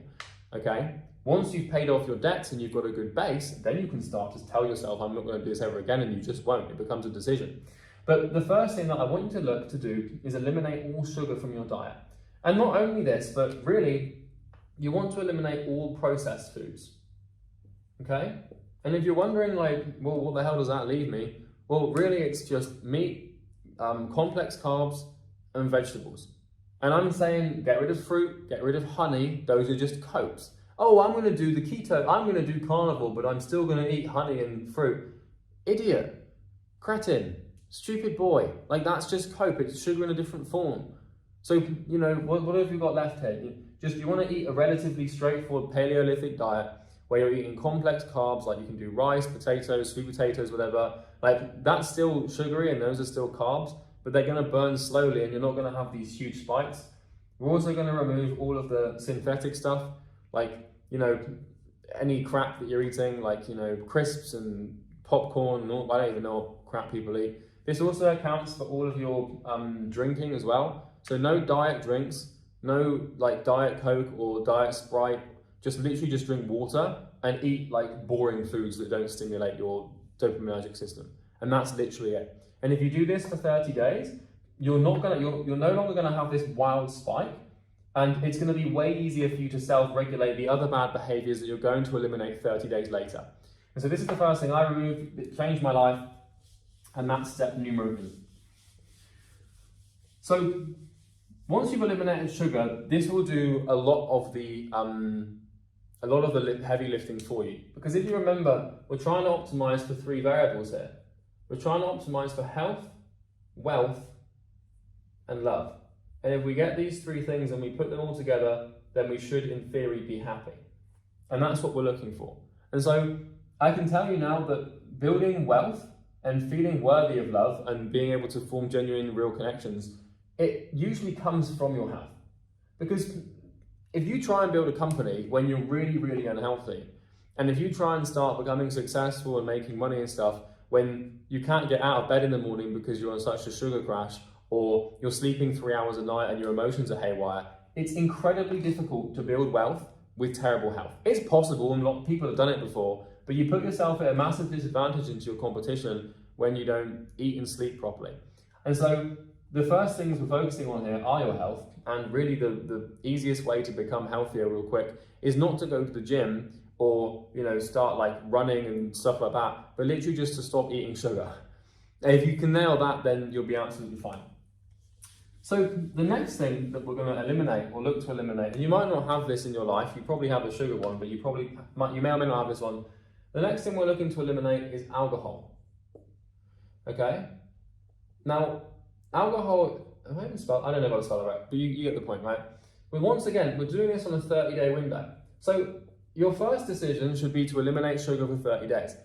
okay? Once you've paid off your debts and you've got a good base, then you can start to tell yourself, I'm not going to do this ever again, and you just won't. It becomes a decision. But the first thing that I want you to look to do is eliminate all sugar from your diet. And not only this, but really, you want to eliminate all processed foods, okay? And if you're wondering, like, well, what the hell does that leave me? Well, really, it's just meat, complex carbs, and vegetables. And I'm saying get rid of fruit, get rid of honey. Those are just copes. Oh, I'm going to do the keto, I'm going to do carnivore, but I'm still going to eat honey and fruit. Idiot, cretin, stupid boy. Like, that's just cope. It's sugar in a different form. So, what have you got left here? You want to eat a relatively straightforward Paleolithic diet where you're eating complex carbs, like you can do rice, potatoes, sweet potatoes, whatever. Like, that's still sugary and those are still carbs, but they're going to burn slowly and you're not going to have these huge spikes. We're also going to remove all of the synthetic stuff, like, any crap that you're eating, like, crisps and popcorn and all. I don't even know what crap people eat. This also accounts for all of your drinking as well. So no diet drinks, no like Diet Coke or Diet Sprite, just literally just drink water and eat like boring foods that don't stimulate your dopaminergic system. And that's literally it. And if you do this for 30 days, you're no longer gonna have this wild spike, and it's gonna be way easier for you to self-regulate the other bad behaviors that you're going to eliminate 30 days later. And so this is the first thing I removed, it changed my life, and that's step numero uno. So once you've eliminated sugar, this will do a lot of the heavy lifting for you. Because if you remember, we're trying to optimize for 3 variables here. We're trying to optimize for health, wealth, and love. And if we get these 3 things and we put them all together, then we should, in theory, be happy. And that's what we're looking for. And so I can tell you now that building wealth and feeling worthy of love and being able to form genuine, real connections, it usually comes from your health. Because if you try and build a company when you're really, really unhealthy, and if you try and start becoming successful and making money and stuff when you can't get out of bed in the morning because you're on such a sugar crash, or you're sleeping 3 hours a night and your emotions are haywire, it's incredibly difficult to build wealth with terrible health. It's possible, and a lot of people have done it before, but you put yourself at a massive disadvantage into your competition when you don't eat and sleep properly. And so the first things we're focusing on here are your health, and really the easiest way to become healthier real quick is not to go to the gym or start like running and stuff like that, but literally just to stop eating sugar. And if you can nail that, then you'll be absolutely fine. So the next thing that we're going to eliminate or look to eliminate, and you might not have this in your life, you probably have the sugar one, but you may or may not have this one. The next thing we're looking to eliminate is alcohol. Okay? Now, alcohol, I don't know if I spelled it right, but you get the point, right? But once again, we're doing this on a 30-day window. So your first decision should be to eliminate sugar for 30 days.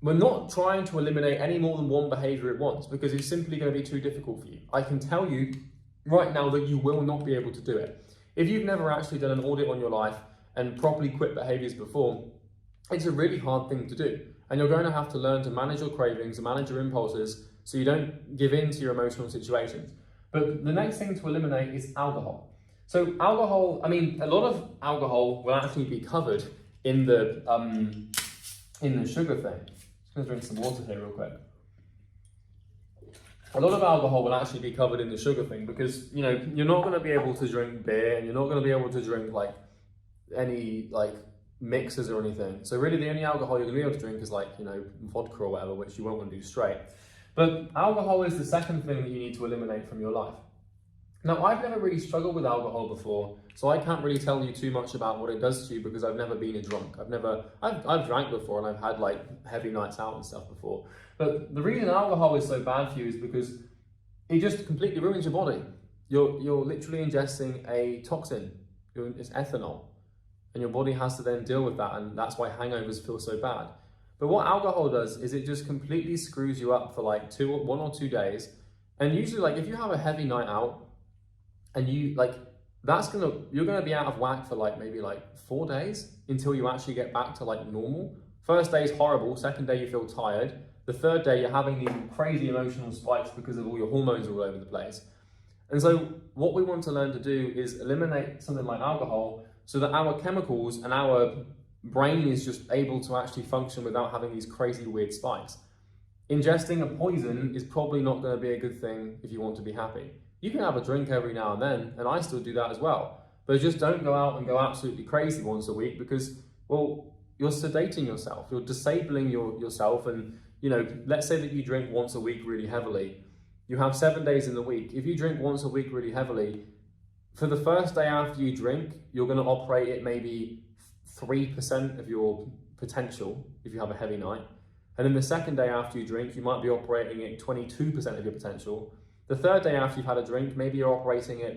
We're not trying to eliminate any more than one behavior at once because it's simply going to be too difficult for you. I can tell you right now that you will not be able to do it. If you've never actually done an audit on your life and properly quit behaviors before, it's a really hard thing to do. And you're going to have to learn to manage your cravings and manage your impulses so you don't give in to your emotional situations. But the next thing to eliminate is alcohol. So alcohol, a lot of alcohol will actually be covered in the sugar thing. Just gonna drink some water here real quick. A lot of alcohol will actually be covered in the sugar thing because you're not going to be able to drink beer and you're not going to be able to drink like any like mixers or anything. So really the only alcohol you're going to be able to drink is like vodka or whatever, which you won't want to do straight. But alcohol is the second thing that you need to eliminate from your life. Now, I've never really struggled with alcohol before, so I can't really tell you too much about what it does to you because I've never been a drunk. I've drank before and I've had like heavy nights out and stuff before. But the reason alcohol is so bad for you is because it just completely ruins your body. You're literally ingesting a toxin, it's ethanol, and your body has to then deal with that, and that's why hangovers feel so bad. But what alcohol does is it just completely screws you up for like 1 or 2 days. And usually like if you have a heavy night out, and you're gonna be out of whack for like maybe like 4 days until you actually get back to like normal. First day is horrible, second day you feel tired. The third day you're having these crazy emotional spikes because of all your hormones all over the place. And so what we want to learn to do is eliminate something like alcohol so that our chemicals and our brain is just able to actually function without having these crazy weird spikes. Ingesting a poison is probably not going to be a good thing if you want to be happy. You can have a drink every now and then, and I still do that as well. But just don't go out and go absolutely crazy once a week because, well, you're sedating yourself. You're disabling yourself. And, let's say that you drink once a week really heavily. You have 7 days in the week. If you drink once a week really heavily, for the first day after you drink, you're going to operate at maybe 3% of your potential if you have a heavy night. And then the second day after you drink, you might be operating at 22% of your potential. The third day after you've had a drink, maybe you're operating at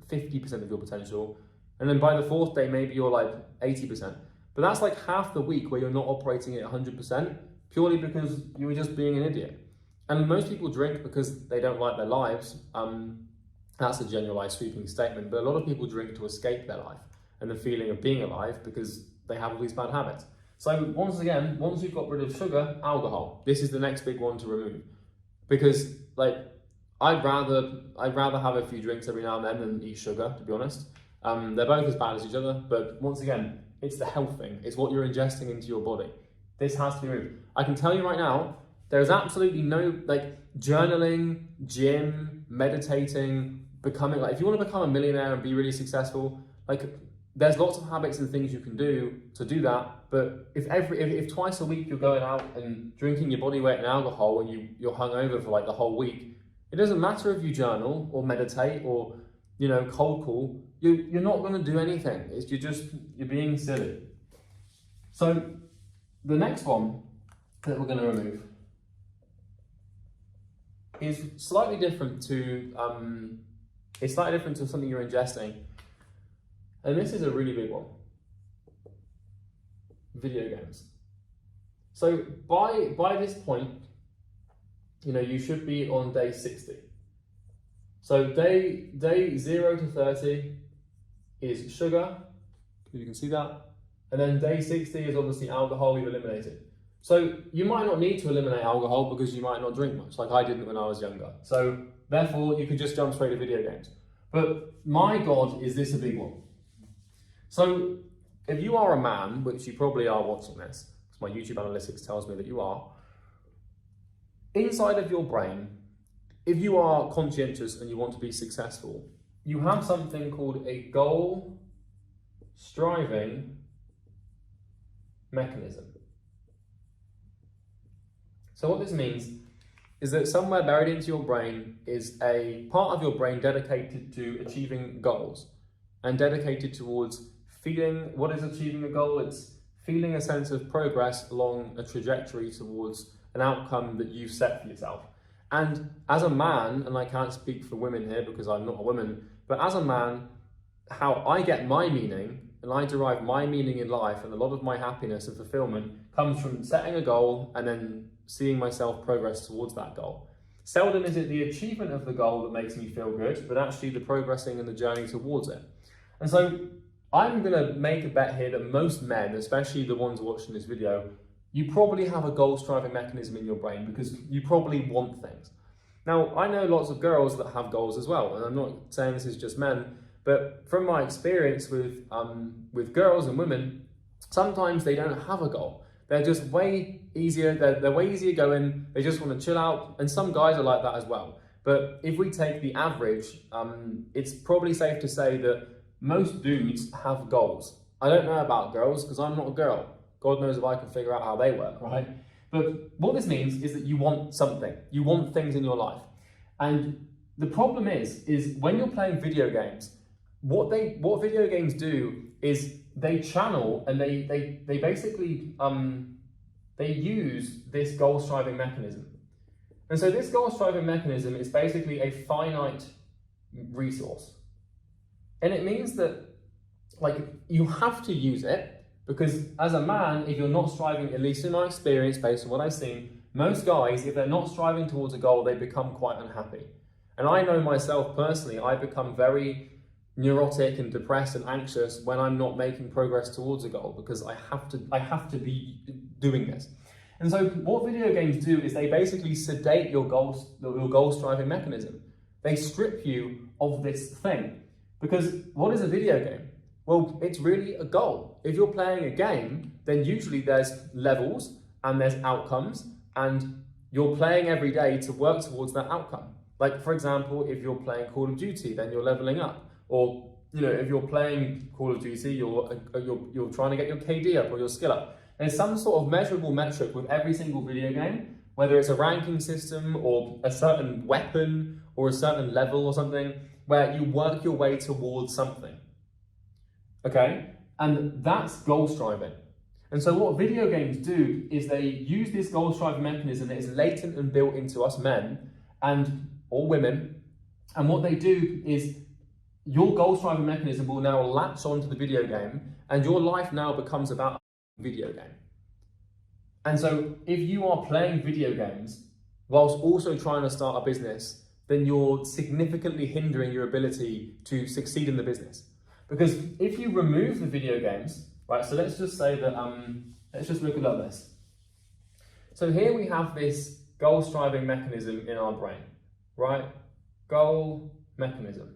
50% of your potential. And then by the fourth day, maybe you're like 80%. But that's like half the week where you're not operating at 100% purely because you were just being an idiot. And most people drink because they don't like their lives. That's a generalized sweeping statement, but a lot of people drink to escape their life and the feeling of being alive because they have all these bad habits. So once again, once you've got rid of sugar, alcohol, this is the next big one to remove. Because like, I'd rather have a few drinks every now and then than eat sugar, to be honest. They're both as bad as each other, but once again, it's the health thing. It's what you're ingesting into your body. This has to be removed. I can tell you right now, there's absolutely no, like, journaling, gym, meditating, becoming, like, if you want to become a millionaire and be really successful, like, there's lots of habits and things you can do to do that. But if twice a week you're going out and drinking your body weight in alcohol and you're hungover for like the whole week, it doesn't matter if you journal or meditate or, you know, cold call. You're not going to do anything. You're being silly. So the next one that we're going to remove is slightly different to something you're ingesting. And this is a really big one. Video games. So by this point, you know, you should be on day 60. So day 0 to 30 is sugar, you can see that. And then day 60 is obviously alcohol you've eliminated. So you might not need to eliminate alcohol because you might not drink much, like I didn't when I was younger. So therefore you could just jump straight to video games. But my God, is this a big one? So if you are a man, which you probably are watching this, because my YouTube analytics tells me that you are, inside of your brain, if you are conscientious and you want to be successful, you have something called a goal striving mechanism. So what this means is that somewhere buried into your brain is a part of your brain dedicated to achieving goals and dedicated towards feeling, what is achieving a goal? It's feeling a sense of progress along a trajectory towards an outcome that you've set for yourself. And as a man, and I can't speak for women here because I'm not a woman, but as a man, how I get my meaning and I derive my meaning in life and a lot of my happiness and fulfillment comes from setting a goal and then seeing myself progress towards that goal. Seldom is it the achievement of the goal that makes me feel good, but actually the progressing and the journey towards it. And so I'm going to make a bet here that most men, especially the ones watching this video, you probably have a goal-striving mechanism in your brain because you probably want things. Now, I know lots of girls that have goals as well, and I'm not saying this is just men, but from my experience with girls and women, sometimes they don't have a goal. They're just way easier, they're way easier going, they just want to chill out, and some guys are like that as well. But if we take the average, it's probably safe to say that most dudes have goals. I don't know about girls because I'm not a girl. God knows if I can figure out how they work, right? But what this means is that you want something. You want things in your life. And the problem is when you're playing video games, what video games do is they channel and they basically they use this goal-striving mechanism. And so this goal-striving mechanism is basically a finite resource. And it means that, like, you have to use it because as a man, if you're not striving, at least in my experience, based on what I've seen, most guys, if they're not striving towards a goal, they become quite unhappy. And I know myself personally, I become very neurotic and depressed and anxious when I'm not making progress towards a goal because I have to be doing this. And so what video games do is they basically sedate your goal-striving mechanism. They strip you of this thing. Because what is a video game? Well, it's really a goal. If you're playing a game, then usually there's levels and there's outcomes and you're playing every day to work towards that outcome. Like, for example, if you're playing Call of Duty, then you're leveling up. Or, you know, if you're playing Call of Duty, you're trying to get your KD up or your skill up. There's some sort of measurable metric with every single video game, whether it's a ranking system or a certain weapon or a certain level or something, where you work your way towards something, okay? And that's goal striving. And so what video games do is they use this goal striving mechanism that is latent and built into us men or women. And what they do is your goal striving mechanism will now latch onto the video game and your life now becomes about a video game. And so if you are playing video games whilst also trying to start a business, then you're significantly hindering your ability to succeed in the business. Because if you remove the video games, right, so let's just say that, let's just look at this. So here we have this goal-striving mechanism in our brain, right? goal mechanism.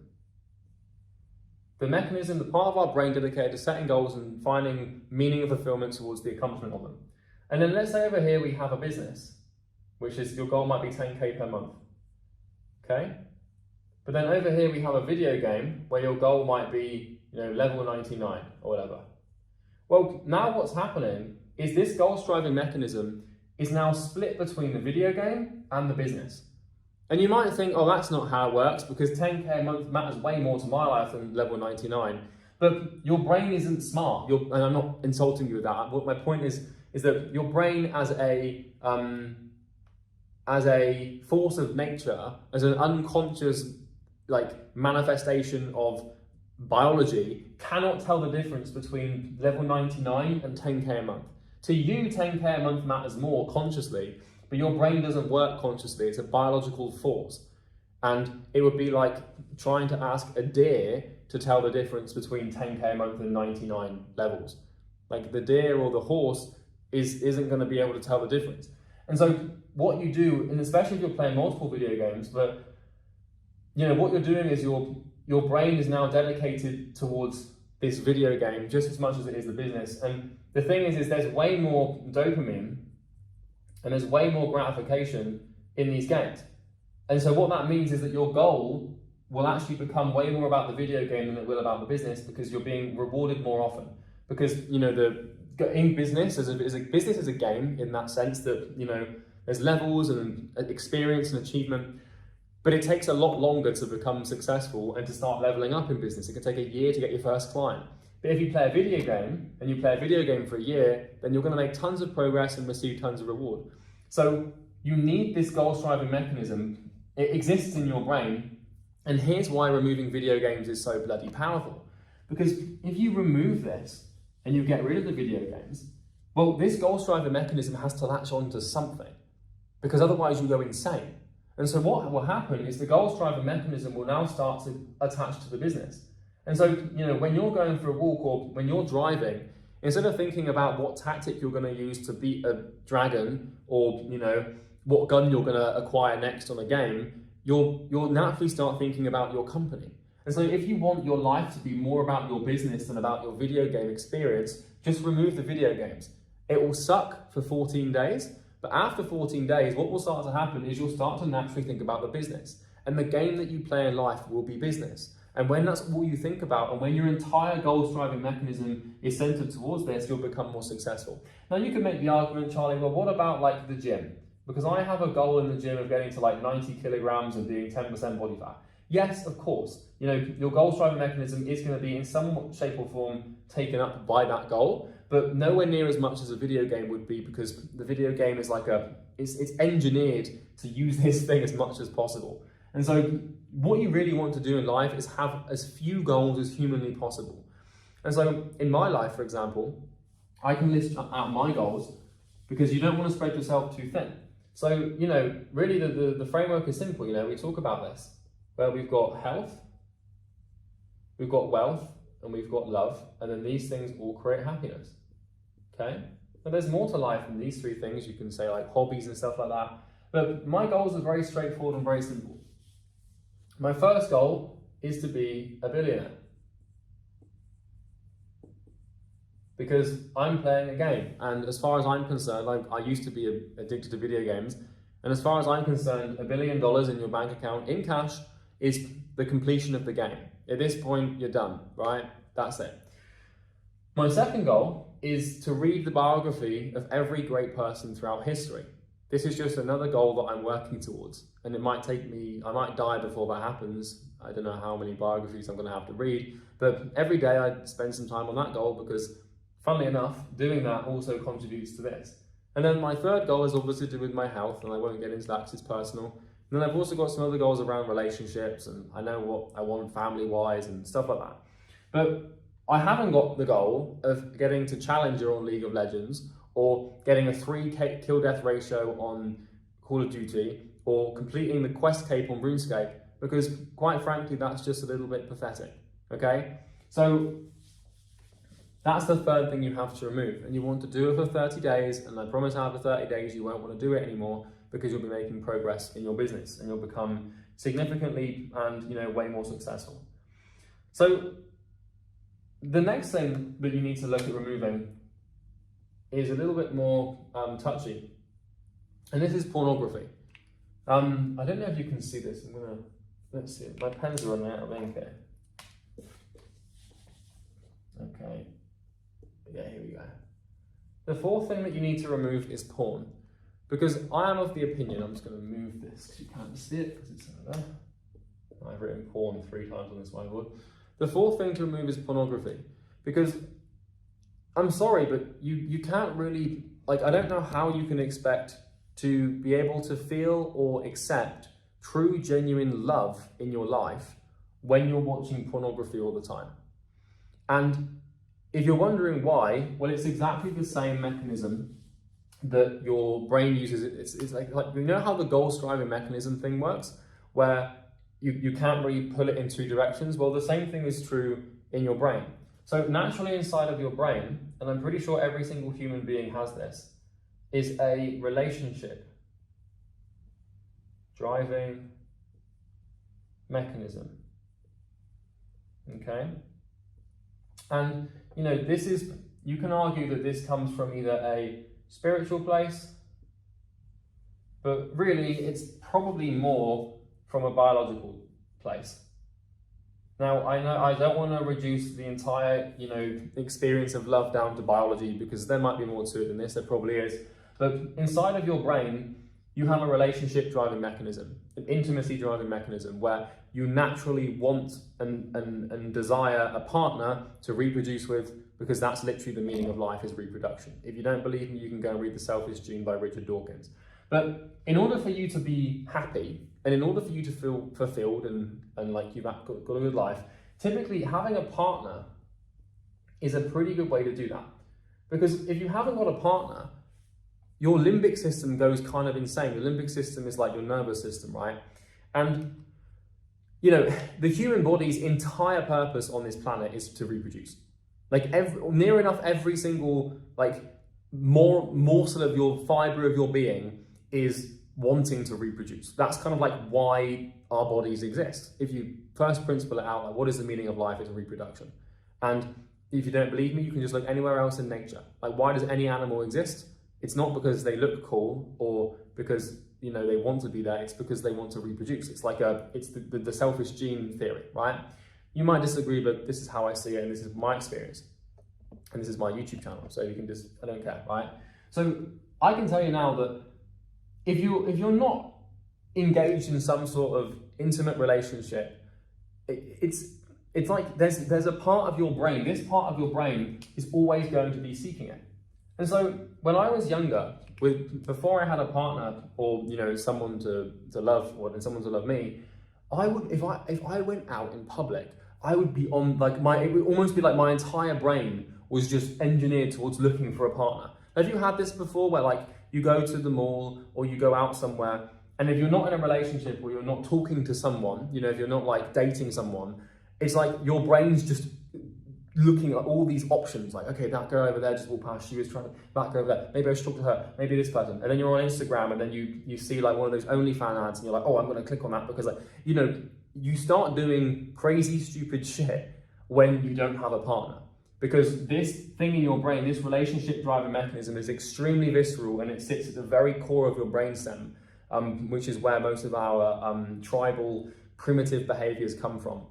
The mechanism, the part of our brain dedicated to setting goals and finding meaning and fulfillment towards the accomplishment of them. And then let's say over here we have a business, which is your goal might be 10K per month. Okay? But then over here we have a video game where your goal might be, level 99 or whatever. Well, now what's happening is this goal-striving mechanism is now split between the video game and the business. And you might think, oh, that's not how it works because 10K a month matters way more to my life than level 99. But your brain isn't smart. And I'm not insulting you with that. What my point is that your brain as a force of nature, as an unconscious manifestation of biology, cannot tell the difference between level 99 and 10K a month. To you, 10K a month matters more consciously, but your brain doesn't work consciously. It's a biological force. And it would be like trying to ask a deer to tell the difference between 10K a month and 99 levels. Like the deer or the horse isn't going to be able to tell the difference. And so what you do, and especially if you're playing multiple video games, but what you're doing is your brain is now dedicated towards this video game just as much as it is the business. And the thing is there's way more dopamine and there's way more gratification in these games. And so what that means is that your goal will actually become way more about the video game than it will about the business because you're being rewarded more often. Because, in business, business is a game in that sense that, there's levels and experience and achievement, but it takes a lot longer to become successful and to start leveling up in business. It can take a year to get your first client. But if you play a video game, and you play a video game for a year, then you're going to make tons of progress and receive tons of reward. So you need this goal-striving mechanism. It exists in your brain, and here's why removing video games is so bloody powerful. Because if you remove this, and you get rid of the video games, well, this goal-striving mechanism has to latch on to something, because otherwise you go insane. And so what will happen is the goal-striving mechanism will now start to attach to the business. And so, when you're going for a walk or when you're driving, instead of thinking about what tactic you're going to use to beat a dragon or, what gun you're going to acquire next on a game, you'll naturally start thinking about your company. And so if you want your life to be more about your business than about your video game experience, just remove the video games. It will suck for 14 days, but after 14 days, what will start to happen is you'll start to naturally think about the business. And the game that you play in life will be business. And when that's all you think about, and when your entire goal-striving mechanism is centered towards this, you'll become more successful. Now you can make the argument, Charlie, well, what about the gym? Because I have a goal in the gym of getting to 90 kilograms and being 10% body fat. Yes, of course, your goal-striving mechanism is going to be in some shape or form taken up by that goal, but nowhere near as much as a video game would be, because the video game is it's engineered to use this thing as much as possible. And so what you really want to do in life is have as few goals as humanly possible. And so in my life, for example, I can list out my goals because you don't want to spread yourself too thin. So, really the framework is simple. We talk about this, where we've got health, we've got wealth, and we've got love, and then these things all create happiness, okay? Now there's more to life than these three things. You can say hobbies and stuff like that, but my goals are very straightforward and very simple. My first goal is to be a billionaire, because I'm playing a game, and as far as I'm concerned, I used to be addicted to video games, and as far as I'm concerned, $1 billion in your bank account in cash is the completion of the game. At this point, you're done, right? That's it. My second goal is to read the biography of every great person throughout history. This is just another goal that I'm working towards, and it might take me, I might die before that happens. I don't know how many biographies I'm going to have to read, but every day I spend some time on that goal because, funnily enough, doing that also contributes to this. And then my third goal is obviously to do with my health, and I won't get into that because it's personal. And then I've also got some other goals around relationships, and I know what I want family-wise and stuff like that. But I haven't got the goal of getting to Challenger on League of Legends, or getting a 3 kill death ratio on Call of Duty, or completing the quest cape on RuneScape, because quite frankly, that's just a little bit pathetic, okay? So that's the third thing you have to remove, and you want to do it for 30 days, and I promise after 30 days you won't want to do it anymore, because you'll be making progress in your business, and you'll become, significantly and, you know, way more successful. So the next thing that you need to look at removing is a little bit more touchy, and this is pornography. I don't know if you can see this. Let's see, my pens are running out of ink here. Okay, yeah, here we go. The fourth thing that you need to remove is porn, because I am of the opinion, I'm just going to move this because you can't see it because it's over there. I've written porn 3 times on this whiteboard. The fourth thing to remove is pornography, because I'm sorry, but you can't really, like, I don't know how you can expect to be able to feel or accept true, genuine love in your life when you're watching pornography all the time. And if you're wondering why, well, it's exactly the same mechanism that your brain uses. It's like you know how the goal-striving mechanism thing works, where you can't really pull it in 2 directions? Well, the same thing is true in your brain. So naturally inside of your brain, and I'm pretty sure every single human being has this, is a relationship driving mechanism. Okay? And, you know, this is, you can argue that this comes from either a spiritual place, but really it's probably more from a biological place. Now, I know I don't want to reduce the entire, you know, experience of love down to biology, because there might be more to it than this, there probably is. But inside of your brain, you have a relationship driving mechanism, an intimacy driving mechanism, where you naturally want and desire a partner to reproduce with, because that's literally the meaning of life, is reproduction. If you don't believe me, you can go and read The Selfish Gene by Richard Dawkins. But in order for you to be happy, and in order for you to feel fulfilled and like you've got a good life, typically having a partner is a pretty good way to do that. Because if you haven't got a partner, your limbic system goes kind of insane. The limbic system is like your nervous system, right? And, you know, the human body's entire purpose on this planet is to reproduce. Like near enough every single, like, morsel of your fiber of your being is wanting to reproduce. That's kind of like why our bodies exist. If you first principle it out, like, what is the meaning of life? Is reproduction. And if you don't believe me, you can just look anywhere else in nature. Like, why does any animal exist? It's not because they look cool or because, you know, they want to be there. It's because they want to reproduce. It's like it's the selfish gene theory, right? You might disagree, but this is how I see it, and this is my experience. And this is my YouTube channel, so you can just, I don't care, right? So I can tell you now that if you're not engaged in some sort of intimate relationship, it's like there's a part of your brain, this part of your brain is always going to be seeking it. And so when I was younger, before I had a partner or, you know, someone to love, or someone to love me, I would, if I went out in public, I would be on, like, it would almost be like my entire brain was just engineered towards looking for a partner. Have you had this before, where, like, you go to the mall or you go out somewhere, and if you're not in a relationship or you're not talking to someone, you know, if you're not, like, dating someone, it's like your brain's just looking at all these options, like, okay, that girl over there just walked past, she was trying to back over there, maybe I should talk to her, maybe this person. And then you're on Instagram, and then you see, like, one of those OnlyFans ads, and you're like, oh, I'm going to click on that, because, like, you know, you start doing crazy, stupid shit when you don't have a partner. Because this thing in your brain, this relationship driving mechanism, is extremely visceral, and it sits at the very core of your brainstem, which is where most of our tribal, primitive behaviors come from.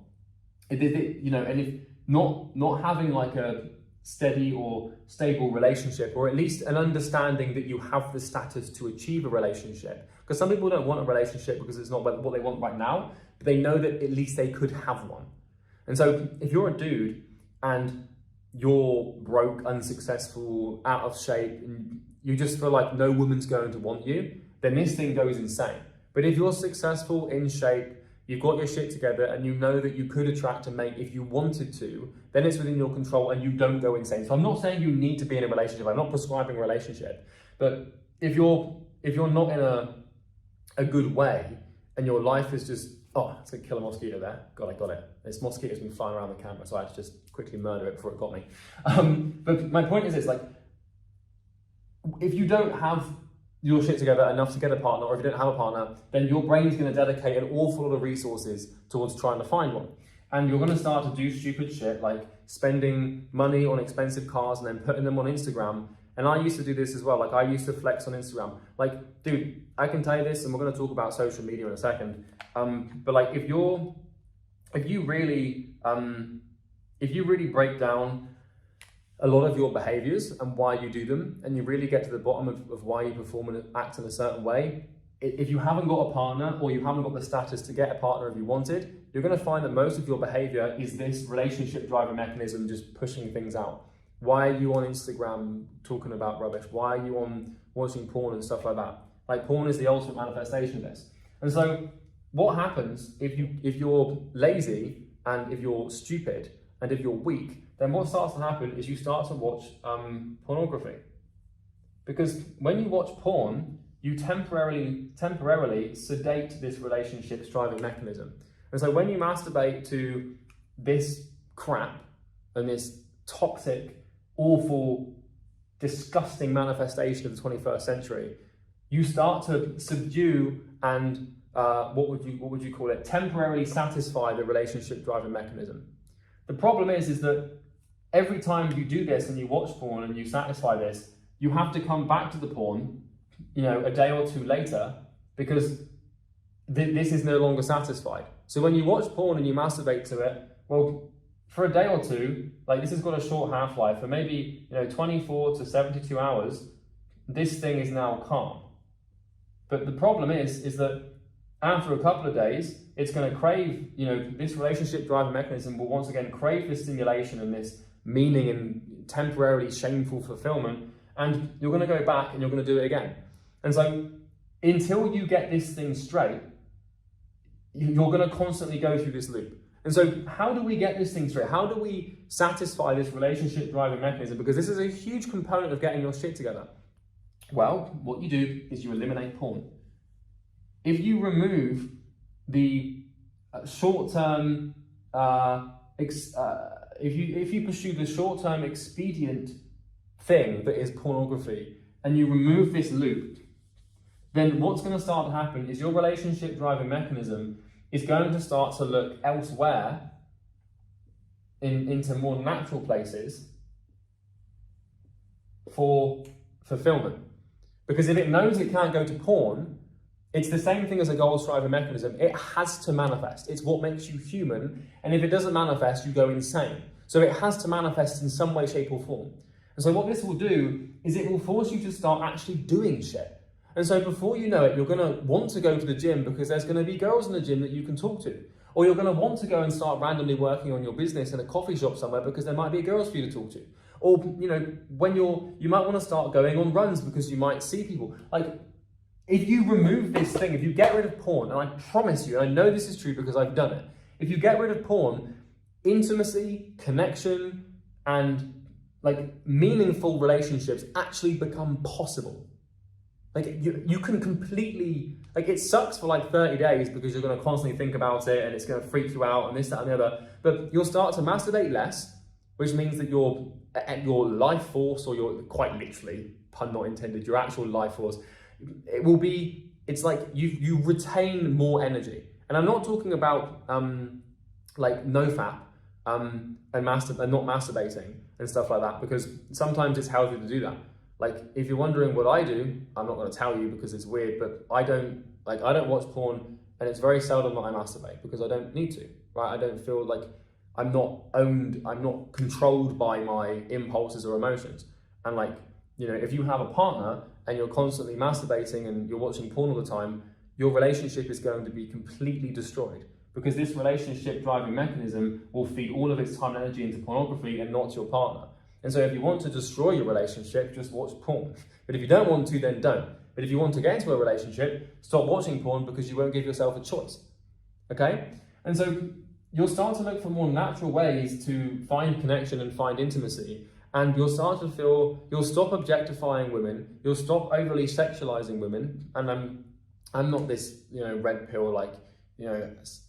You know, and if not having, like, a steady or stable relationship, or at least an understanding that you have the status to achieve a relationship, because some people don't want a relationship because it's not what they want right now, but they know that at least they could have one. And so if you're a dude and you're broke, unsuccessful, out of shape, and you just feel like no woman's going to want you, then this thing goes insane. But if you're successful, in shape, you've got your shit together, and you know that you could attract a mate if you wanted to, then it's within your control and you don't go insane. So I'm not saying you need to be in a relationship. I'm not prescribing a relationship. But if you're not in a good way, and your life is just, oh, it's gonna kill a mosquito there. God, I got it. This mosquito's been flying around the camera, so I had to just quickly murder it before it got me. But my point is this, like, if you don't have your shit together enough to get a partner, or if you don't have a partner, then your brain is going to dedicate an awful lot of resources towards trying to find one. And you're going to start to do stupid shit like spending money on expensive cars and then putting them on Instagram. And I used to do this as well. Like I used to flex on Instagram. Like, dude, I can tell you this, and we're going to talk about social media in a second. But like, if you really break down a lot of your behaviors and why you do them, and you really get to the bottom of why you perform and act in a certain way, if you haven't got a partner, or you haven't got the status to get a partner if you wanted, you're going to find that most of your behavior is this relationship driver mechanism, just pushing things out. Why are you on Instagram talking about rubbish? Why are you on watching porn and stuff like that? Like, porn is the ultimate manifestation of this. And so what happens if you're lazy, and if you're stupid, and if you're weak, then what starts to happen is you start to watch pornography. Because when you watch porn, you temporarily sedate this relationship driving mechanism. And so when you masturbate to this crap and this toxic, awful, disgusting manifestation of the 21st century, you start to subdue and what would you call it? Temporarily satisfy the relationship driving mechanism. The problem is that every time you do this and you watch porn and you satisfy this, you have to come back to the porn, a day or two later, because this is no longer satisfied. So when you watch porn and you masturbate to it, well, for a day or two, like, this has got a short half-life, for maybe 24 to 72 hours, this thing is now calm. But the problem is that after a couple of days, it's going to crave, this relationship driving mechanism will once again crave this stimulation and this meaning and temporarily shameful fulfillment, and you're going to go back and you're going to do it again. And so until you get this thing straight, you're going to constantly go through this loop. And so how do we get this thing straight? How do we satisfy this relationship driving mechanism? Because this is a huge component of getting your shit together. Well, what you do is you eliminate porn. If you remove the short-term, if you pursue the short-term expedient thing that is pornography, and you remove this loop, then what's going to start to happen is your relationship driving mechanism is going to start to look elsewhere into more natural places for fulfillment. Because if it knows it can't go to porn, it's the same thing as a goals driving mechanism. It has to manifest. It's what makes you human. And if it doesn't manifest, you go insane. So it has to manifest in some way, shape, or form. And so what this will do is it will force you to start actually doing shit. And so before you know it, you're going to want to go to the gym because there's going to be girls in the gym that you can talk to. Or you're going to want to go and start randomly working on your business in a coffee shop somewhere because there might be girls for you to talk to. Or, when you might want to start going on runs because you might see people. Like, if you remove this thing, if you get rid of porn, and I promise you, and I know this is true because I've done it, if you get rid of porn, intimacy, connection, and meaningful relationships actually become possible. You can completely, it sucks for 30 days because you're going to constantly think about it and it's going to freak you out and this, that, and the other. But you'll start to masturbate less, which means that your life force, or your, quite literally, pun not intended, your actual life force, it's like you retain more energy. And I'm not talking about nofap and not masturbating and stuff like that, because sometimes it's healthy to do that. If you're wondering what I do, I'm not going to tell you because it's weird, but I don't watch porn, and it's very seldom that I masturbate because I don't need to, right? I don't feel like I'm not controlled by my impulses or emotions. And if you have a partner and you're constantly masturbating and you're watching porn all the time, your relationship is going to be completely destroyed, because this relationship driving mechanism will feed all of its time and energy into pornography and not your partner. And so if you want to destroy your relationship, just watch porn. But if you don't want to, then don't. But if you want to get into a relationship, stop watching porn because you won't give yourself a choice. Okay? And so you'll start to look for more natural ways to find connection and find intimacy. And you'll start to you'll stop objectifying women. You'll stop overly sexualizing women. And I'm not this, red pill,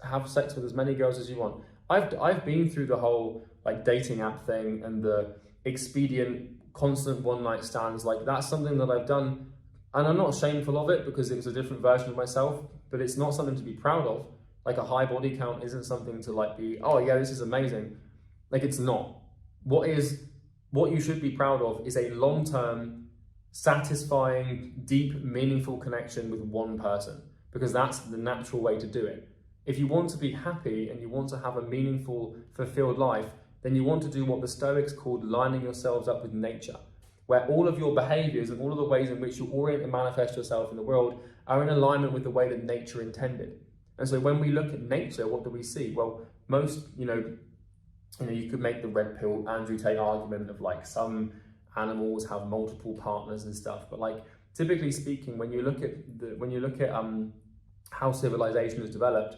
have sex with as many girls as you want. I've been through the whole dating app thing and the expedient constant one night stands. That's something that I've done And I'm not shameful of it because it was a different version of myself, but it's not something to be proud of. Like a high body count isn't something to like be, oh yeah, this is amazing. Like it's not. What you should be proud of is a long-term, satisfying, deep, meaningful connection with one person, because that's the natural way to do it. If you want to be happy and you want to have a meaningful, fulfilled life, then you want to do what the Stoics called lining yourselves up with nature, where all of your behaviors and all of the ways in which you orient and manifest yourself in the world are in alignment with the way that nature intended. And so when we look at nature, what do we see? Well, most, you could make the red pill Andrew Tate argument of like some animals have multiple partners and stuff, but like typically speaking, when you look at how civilization has developed,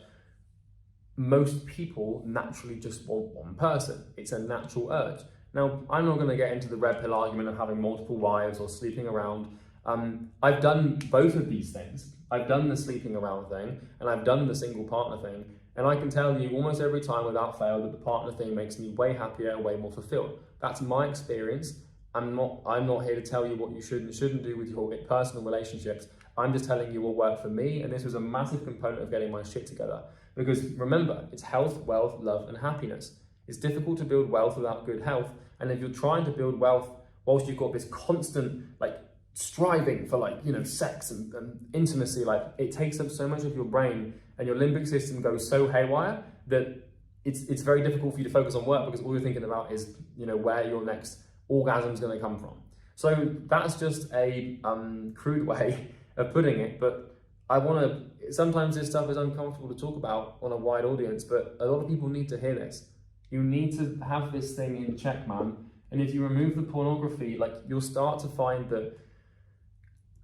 most people naturally just want one person. It's a natural urge. Now, I'm not going to get into the red pill argument of having multiple wives or sleeping around. I've done both of these things. I've done the sleeping around thing and I've done the single partner thing. And I can tell you almost every time without fail that the partner thing makes me way happier and way more fulfilled. That's my experience. I'm not here to tell you what you should and shouldn't do with your personal relationships. I'm just telling you what worked for me, and this was a massive component of getting my shit together. Because remember, it's health, wealth, love, and happiness. It's difficult to build wealth without good health, and if you're trying to build wealth whilst you've got this constant striving for sex and intimacy, it takes up so much of your brain, and your limbic system goes so haywire that it's very difficult for you to focus on work because all you're thinking about is where your next orgasm is going to come from. So that's just a crude way of putting it, but sometimes this stuff is uncomfortable to talk about on a wide audience, but a lot of people need to hear this. You need to have this thing in check, man. And if you remove the pornography, you'll start to find that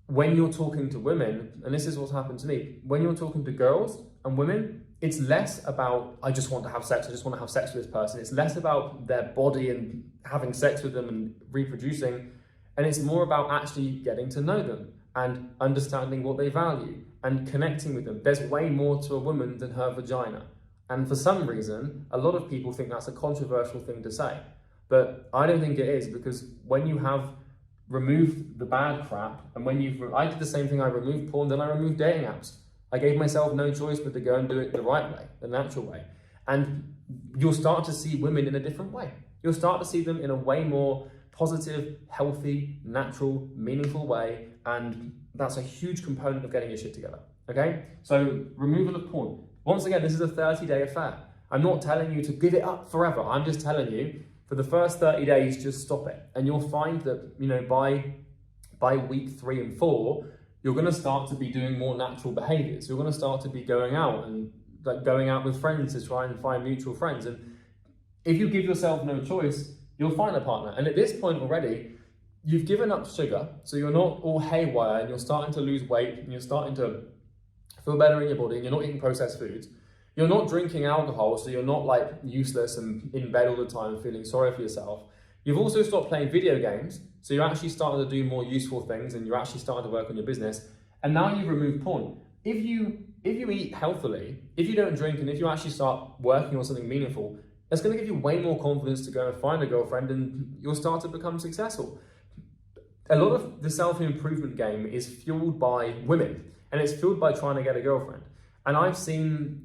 when you're talking to women, and this is what's happened to me, when you're talking to girls and women, it's less about, I just want to have sex, I just want to have sex with this person. It's less about their body and having sex with them and reproducing, and it's more about actually getting to know them and understanding what they value and connecting with them. There's way more to a woman than her vagina. And for some reason, a lot of people think that's a controversial thing to say. But I don't think it is, because when you have removed the bad crap, and I did the same thing, I removed porn, then I removed dating apps. I gave myself no choice but to go and do it the right way, the natural way. And you'll start to see women in a different way. You'll start to see them in a way more positive, healthy, natural, meaningful way. And that's a huge component of getting your shit together, okay? So removal of porn. Once again, this is a 30-day affair. I'm not telling you to give it up forever. I'm just telling you, for the first 30 days, just stop it. And you'll find that, by week 3 and 4, you're going to start to be doing more natural behaviors. You're going to start to be going out and going out with friends to try and find mutual friends. And if you give yourself no choice, you'll find a partner. And at this point already, you've given up sugar, so you're not all haywire and you're starting to lose weight and you're starting to feel better in your body and you're not eating processed foods. You're not drinking alcohol, so you're not useless and in bed all the time feeling sorry for yourself. You've also stopped playing video games, so you're actually starting to do more useful things and you're actually starting to work on your business. And now you've removed porn. If you eat healthily, if you don't drink, and if you actually start working on something meaningful, that's going to give you way more confidence to go and find a girlfriend, and you'll start to become successful. A lot of the self-improvement game is fueled by women, and it's fueled by trying to get a girlfriend. And I've seen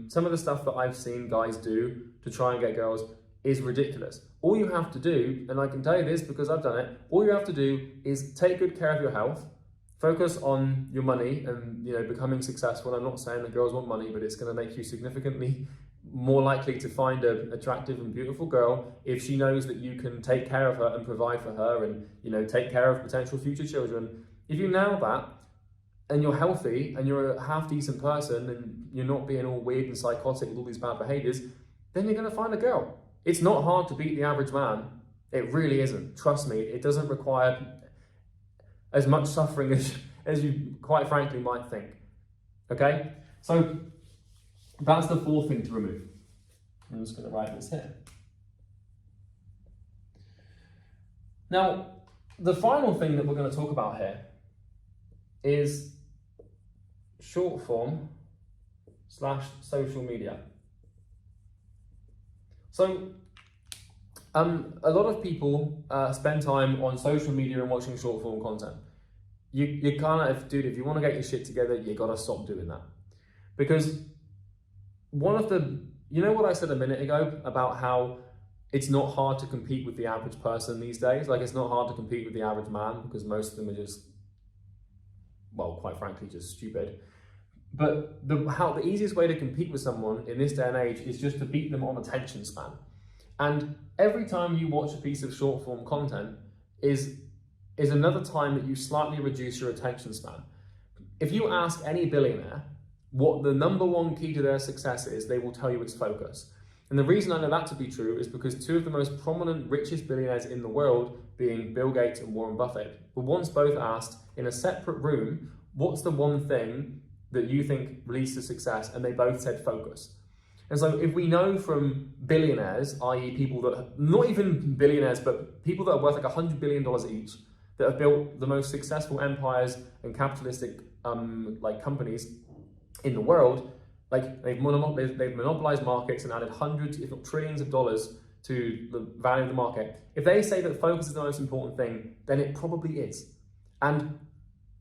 some of the stuff that I've seen guys do to try and get girls is ridiculous. All you have to do, and I can tell you this because I've done it, all you have to do is take good care of your health, focus on your money and becoming successful. I'm not saying that girls want money, but it's going to make you significantly more likely to find an attractive and beautiful girl if she knows that you can take care of her and provide for her and take care of potential future children. If you nail that and you're healthy and you're a half decent person and you're not being all weird and psychotic with all these bad behaviors, then you're going to find a girl. It's not hard to beat the average man. It really isn't. Trust me, it doesn't require as much suffering as you quite frankly might think. Okay? So that's the 4th thing to remove. I'm just going to write this here. Now, the final thing that we're going to talk about here is short form / social media. So, a lot of people spend time on social media and watching short form content. you kind of, dude, if you want to get your shit together, you got to stop doing that. Because one of the, you know what I said a minute ago about how it's not hard to compete with the average person these days? Like, it's not hard to compete with the average man because most of them are just, well, quite frankly, just stupid. But the easiest way to compete with someone in this day and age is just to beat them on attention span. And every time you watch a piece of short form content is another time that you slightly reduce your attention span. If you ask any billionaire what the number one key to their success is, they will tell you it's focus. And the reason I know that to be true is because two of the most prominent, richest billionaires in the world, being Bill Gates and Warren Buffett, were once both asked in a separate room, what's the one thing that you think leads to success? And they both said focus. And so if we know from billionaires, i.e. people that, not even billionaires, but people that are worth like $100 billion each, that have built the most successful empires and capitalistic like companies in the world, like they've monopolized markets and added hundreds, if not trillions of dollars to the value of the market. If they say that focus is the most important thing, then it probably is. And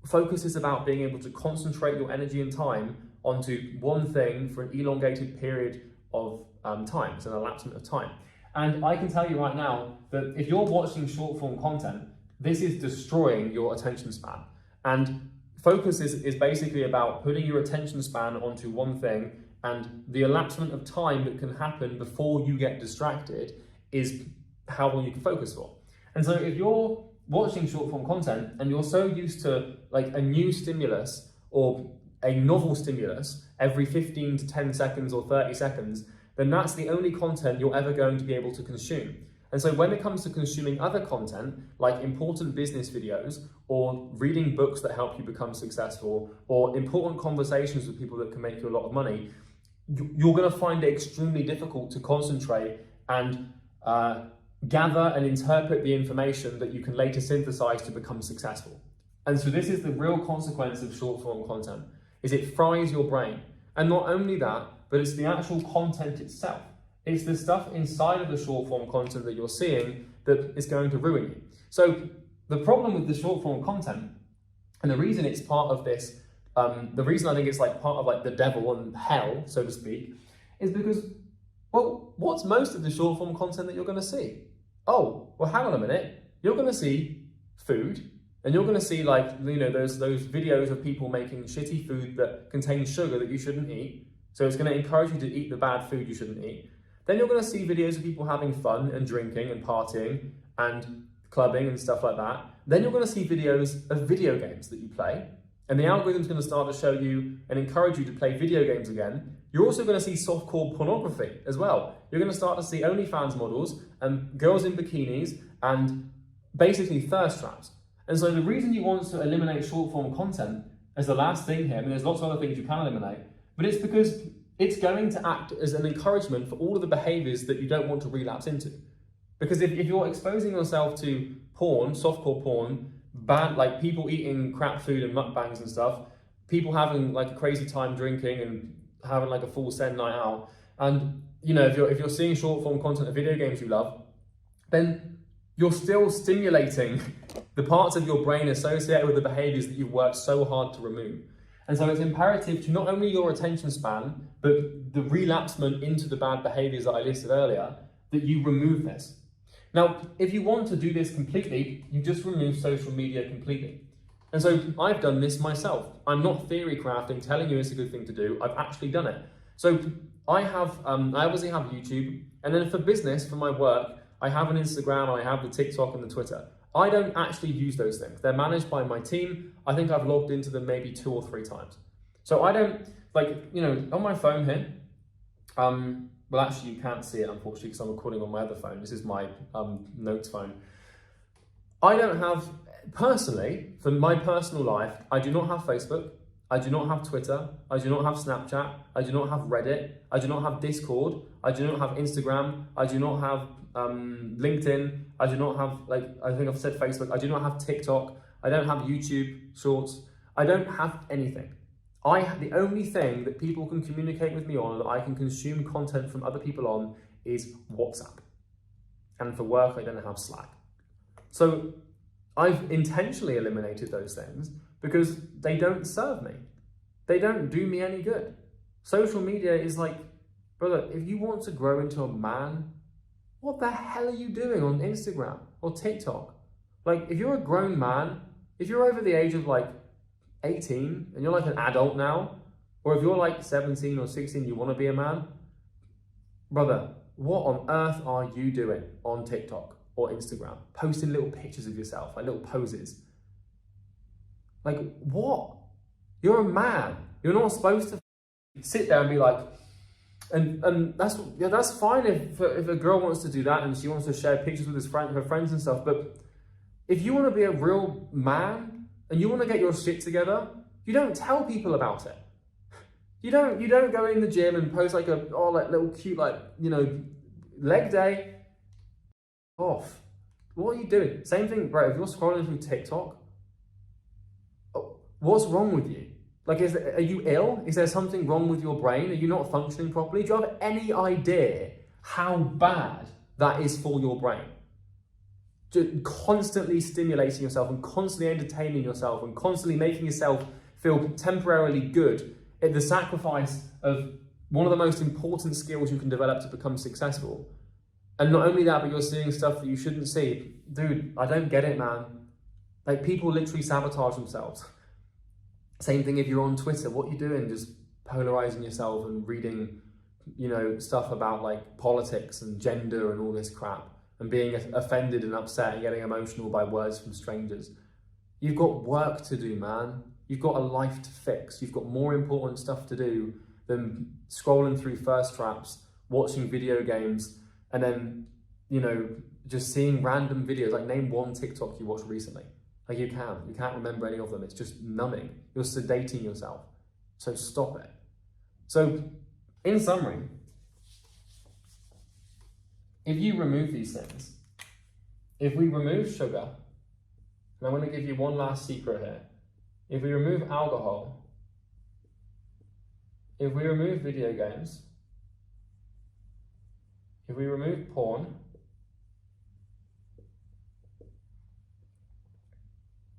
focus is about being able to concentrate your energy and time onto one thing for an elongated period of time, so an elapsement of time. And I can tell you right now that if you're watching short form content, this is destroying your attention span. And focus is basically about putting your attention span onto one thing, and the elapsement of time that can happen before you get distracted is how long you can focus for. And so if you're watching short form content and you're so used to like a new stimulus or a novel stimulus every 15 to 10 seconds or 30 seconds, then that's the only content you're ever going to be able to consume. And so when it comes to consuming other content, like important business videos or reading books that help you become successful or important conversations with people that can make you a lot of money, you're going to find it extremely difficult to concentrate and gather and interpret the information that you can later synthesize to become successful. And so this is the real consequence of short form content, is it fries your brain. And not only that, but it's the actual content itself. It's the stuff inside of the short form content that you're seeing that is going to ruin you. So the problem with the short form content, and the reason it's part of this, the reason I think it's like part of like the devil and hell, so to speak, is because, well, what's most of the short form content that you're going to see? Oh, well, hang on a minute. You're going to see food, and you're going to see like, you know, those videos of people making shitty food that contains sugar that you shouldn't eat. So it's going to encourage you to eat the bad food you shouldn't eat. Then you're going to see videos of people having fun and drinking and partying and clubbing and stuff like that. Then you're going to see videos of video games that you play. And the algorithm's going to start to show you and encourage you to play video games again. You're also going to see softcore pornography as well. You're going to start to see OnlyFans models and girls in bikinis and basically thirst traps. And so the reason you want to eliminate short form content as the last thing here, I mean, there's lots of other things you can eliminate, but it's because it's going to act as an encouragement for all of the behaviors that you don't want to relapse into. Because if you're exposing yourself to porn, softcore porn, bad, like people eating crap food and mukbangs and stuff, people having like a crazy time drinking and having like a full send night out, and you know, if you're seeing short form content of video games you love, then you're still stimulating the parts of your brain associated with the behaviors that you've worked so hard to remove. And so it's imperative to not only your attention span, but the relapsement into the bad behaviors that I listed earlier, that you remove this. Now, if you want to do this completely, you just remove social media completely. And so I've done this myself. I'm not theory crafting, telling you it's a good thing to do. I've actually done it. So I obviously have YouTube, and then for business, for my work, I have an Instagram, and I have the TikTok and the Twitter. I don't actually use those things. They're managed by my team. I think I've logged into them maybe 2 or 3 times. So I don't, like, you know, on my phone here, well, actually you can't see it, unfortunately, because I'm recording on my other phone. This is my notes phone. I don't have, personally, for my personal life, I do not have Facebook. I do not have Twitter. I do not have Snapchat. I do not have Reddit. I do not have Discord. I do not have Instagram. I do not have LinkedIn. I do not have, like, I think I've said Facebook. I do not have TikTok. I don't have YouTube Shorts. I don't have anything. The only thing that people can communicate with me on, that I can consume content from other people on, is WhatsApp. And for work, I don't have Slack. So I've intentionally eliminated those things because they don't serve me. They don't do me any good. Social media is like, brother, if you want to grow into a man, what the hell are you doing on Instagram or TikTok? Like, if you're a grown man, if you're over the age of like 18 and you're like an adult now, or if you're like 17 or 16, you want to be a man, brother, what on earth are you doing on TikTok or Instagram? Posting little pictures of yourself, like little poses. Like, what? You're a man. You're not supposed to sit there and be like, and that's fine if a girl wants to do that and she wants to share pictures with her friends and stuff. But if you want to be a real man and you want to get your shit together, you don't tell people about it. You don't go in the gym and post like little cute leg day. Off. What are you doing? Same thing, bro. If you're scrolling through TikTok, what's wrong with you? Like, are you ill? Is there something wrong with your brain? Are you not functioning properly? Do you have any idea how bad that is for your brain? Just constantly stimulating yourself and constantly entertaining yourself and constantly making yourself feel temporarily good at the sacrifice of one of the most important skills you can develop to become successful. And not only that, but you're seeing stuff that you shouldn't see. Dude, I don't get it, man. Like, people literally sabotage themselves. Same thing if you're on Twitter. What are you doing? Just polarizing yourself and reading, stuff about like politics and gender and all this crap and being offended and upset and getting emotional by words from strangers. You've got work to do, man. You've got a life to fix. You've got more important stuff to do than scrolling through thirst traps, watching video games, and then, just seeing random videos. Like, name one TikTok you watched recently. Like, you can't remember any of them. It's just numbing. You're sedating yourself. So stop it. So, in summary, if you remove these things, if we remove sugar, and I'm going to give you one last secret here. If we remove alcohol, if we remove video games, if we remove porn,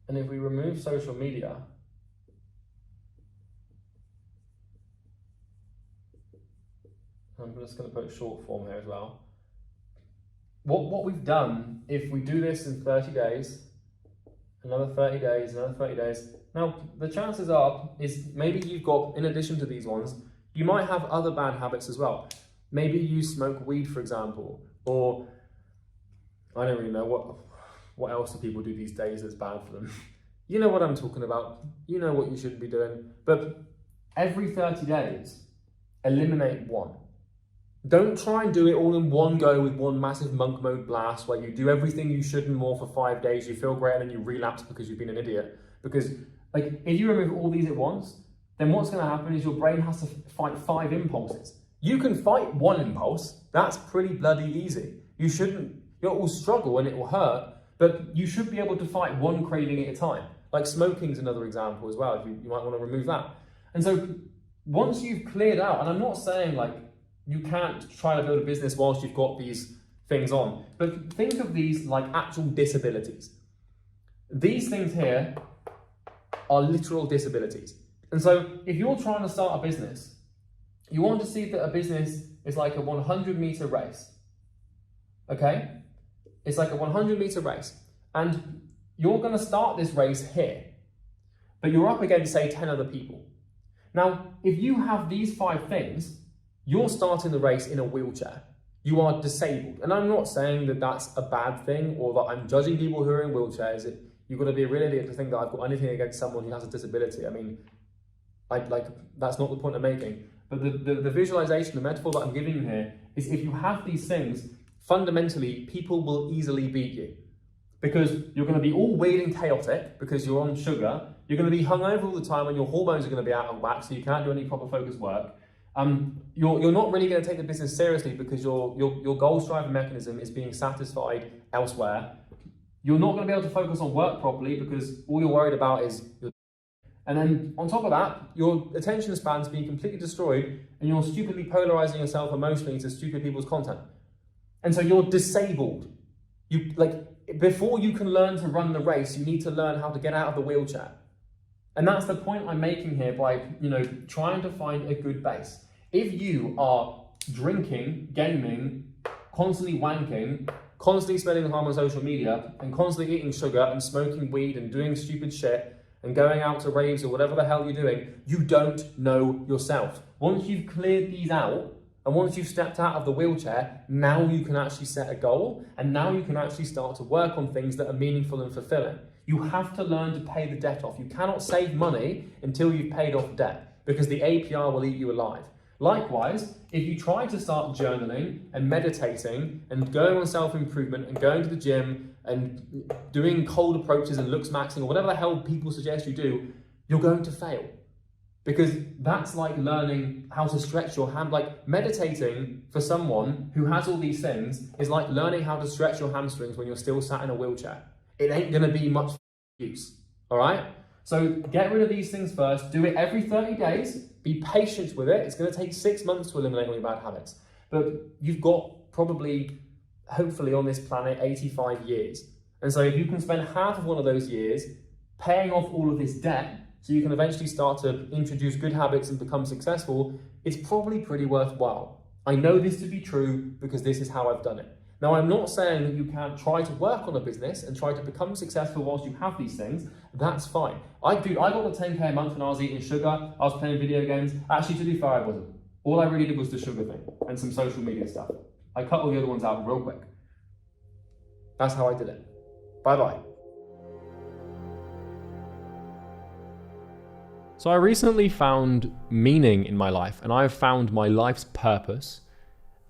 and if we remove social media, I'm just going to put short form here as well. What we've done, if we do this in 30 days, another 30 days, another 30 days, now the chances are is maybe you've got, in addition to these ones, you might have other bad habits as well. Maybe you smoke weed, for example, or I don't really know what else do people do these days that's bad for them. You know what I'm talking about. You know what you shouldn't be doing. But every 30 days, eliminate one. Don't try and do it all in one go with one massive monk mode blast where you do everything you should and more for 5 days, you feel great, and then you relapse because you've been an idiot. Because like, if you remove all these at once, then what's going to happen is your brain has to fight 5 impulses. You can fight one impulse. That's pretty bloody easy. You'll struggle and it will hurt, but you should be able to fight one craving at a time. Like, smoking is another example as well. You might want to remove that. And so once you've cleared out, and I'm not saying like you can't try to build a business whilst you've got these things on, but think of these like actual disabilities. These things here are literal disabilities. And so if you're trying to start a business, you want to see that a business is like a 100-meter race. Okay? It's like a 100-meter race. And you're going to start this race here, but you're up against, say, 10 other people. Now, if you have these 5 things, you're starting the race in a wheelchair. You are disabled. And I'm not saying that that's a bad thing or that I'm judging people who are in wheelchairs. You've got to be a real idiot to think that I've got anything against someone who has a disability. I mean, that's not the point I'm making. But the visualization, the metaphor that I'm giving you here is if you have these things, fundamentally, people will easily beat you. Because you're going to be all weird and chaotic because you're on sugar. You're going to be hungover all the time and your hormones are going to be out of whack, so you can't do any proper focused work. You're not really going to take the business seriously because your goal-driving mechanism is being satisfied elsewhere. You're not going to be able to focus on work properly because all you're worried about is your... And then on top of that, your attention span's being completely destroyed and you're stupidly polarizing yourself emotionally to stupid people's content. And so you're disabled. before you can learn to run the race, you need to learn how to get out of the wheelchair. And that's the point I'm making here by, trying to find a good base. If you are drinking, gaming, constantly wanking, constantly spending time on social media, and constantly eating sugar and smoking weed and doing stupid shit and going out to raves or whatever the hell you're doing, you don't know yourself. Once you've cleared these out, and once you've stepped out of the wheelchair, now you can actually set a goal, and now you can actually start to work on things that are meaningful and fulfilling. You have to learn to pay the debt off. You cannot save money until you've paid off debt, because the APR will eat you alive. Likewise, if you try to start journaling and meditating and going on self-improvement and going to the gym and doing cold approaches and looks maxing or whatever the hell people suggest you do, you're going to fail. Because that's like learning how to stretch your hand. Like meditating for someone who has all these things is like learning how to stretch your hamstrings when you're still sat in a wheelchair. It ain't gonna be much use, all right? So get rid of these things first. Do it every 30 days. Be patient with it. It's gonna take 6 months to eliminate all your bad habits. But you've got probably, hopefully on this planet, 85 years. And so if you can spend half of one of those years paying off all of this debt, so you can eventually start to introduce good habits and become successful, it's probably pretty worthwhile. I know this to be true because this is how I've done it. Now, I'm not saying that you can't try to work on a business and try to become successful whilst you have these things. That's fine. I got the 10K a month when I was eating sugar, I was playing video games. Actually, to be fair, I wasn't. All I really did was the sugar thing and some social media stuff. I cut all the other ones out real quick. That's how I did it. Bye-bye. So I recently found meaning in my life, and I have found my life's purpose,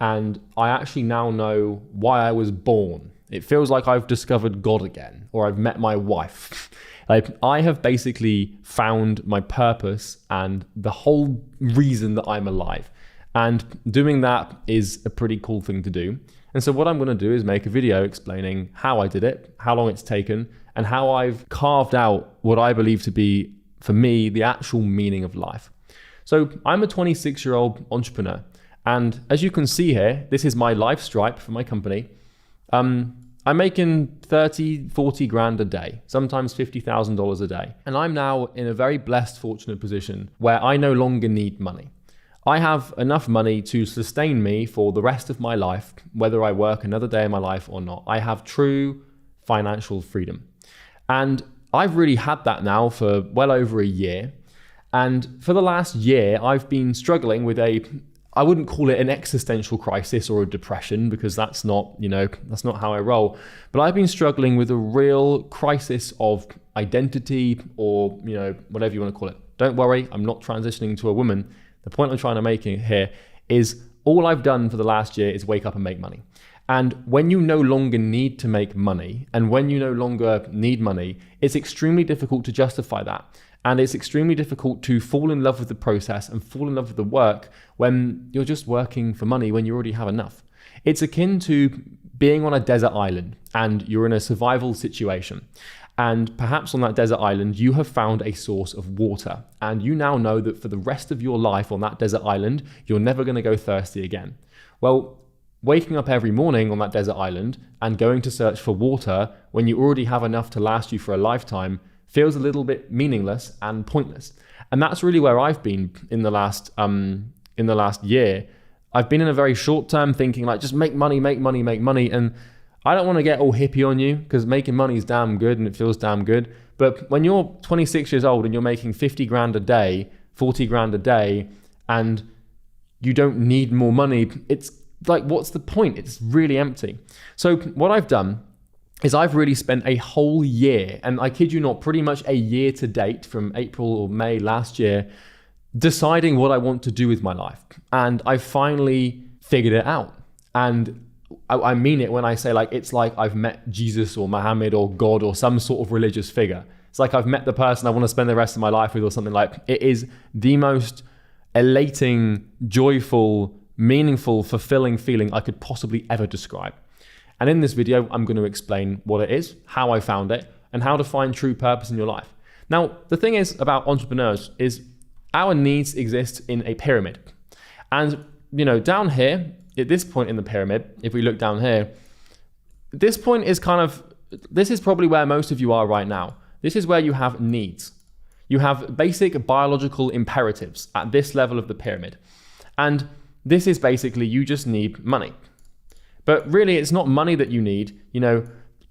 and I actually now know why I was born. It feels like I've discovered God again, or I've met my wife. Like, I have basically found my purpose and the whole reason that I'm alive. And doing that is a pretty cool thing to do. And so what I'm going to do is make a video explaining how I did it, how long it's taken, and how I've carved out what I believe to be, for me, the actual meaning of life. So I'm a 26-year-old entrepreneur. And as you can see here, this is my life stripe for my company. I'm making 30, 40 grand a day, sometimes $50,000 a day. And I'm now in a very blessed, fortunate position where I no longer need money. I have enough money to sustain me for the rest of my life, whether I work another day in my life or not. I have true financial freedom. And I've really had that now for well over a year. And for the last year, I've been struggling with I wouldn't call it an existential crisis or a depression, because that's not how I roll. But I've been struggling with a real crisis of identity, or, whatever you want to call it. Don't worry, I'm not transitioning to a woman. The point I'm trying to make here is all I've done for the last year is wake up and make money. And when you no longer need to make money, and when you no longer need money, it's extremely difficult to justify that. And it's extremely difficult to fall in love with the process and fall in love with the work when you're just working for money when you already have enough. It's akin to being on a desert island and you're in a survival situation. And perhaps on that desert island, you have found a source of water. And you now know that for the rest of your life on that desert island, you're never going to go thirsty again. Well, waking up every morning on that desert island and going to search for water when you already have enough to last you for a lifetime feels a little bit meaningless and pointless. And that's really where I've been in the last year. I've been in a very short term thinking like, just make money. And I don't want to get all hippie on you, because making money is damn good and it feels damn good. But when you're 26 years old and you're making 50 grand a day, 40 grand a day, and you don't need more money, it's like, what's the point? It's really empty. So what I've done is I've really spent a whole year, and I kid you not, pretty much a year to date from April or May last year, deciding what I want to do with my life. And I finally figured it out. And I mean it when I say it's like I've met Jesus or Muhammad or God or some sort of religious figure. It's like I've met the person I want to spend the rest of my life with or something. Like, it is the most elating, joyful, meaningful, fulfilling feeling I could possibly ever describe. And in this video, I'm going to explain what it is, how I found it, and how to find true purpose in your life. Now, the thing is about entrepreneurs is our needs exist in a pyramid. And, down here, at this point in the pyramid, if we look down here, this point is kind of this is probably where most of you are right now. This is where you have needs. You have basic biological imperatives at this level of the pyramid. And this is basically, you just need money. But really, it's not money that you need.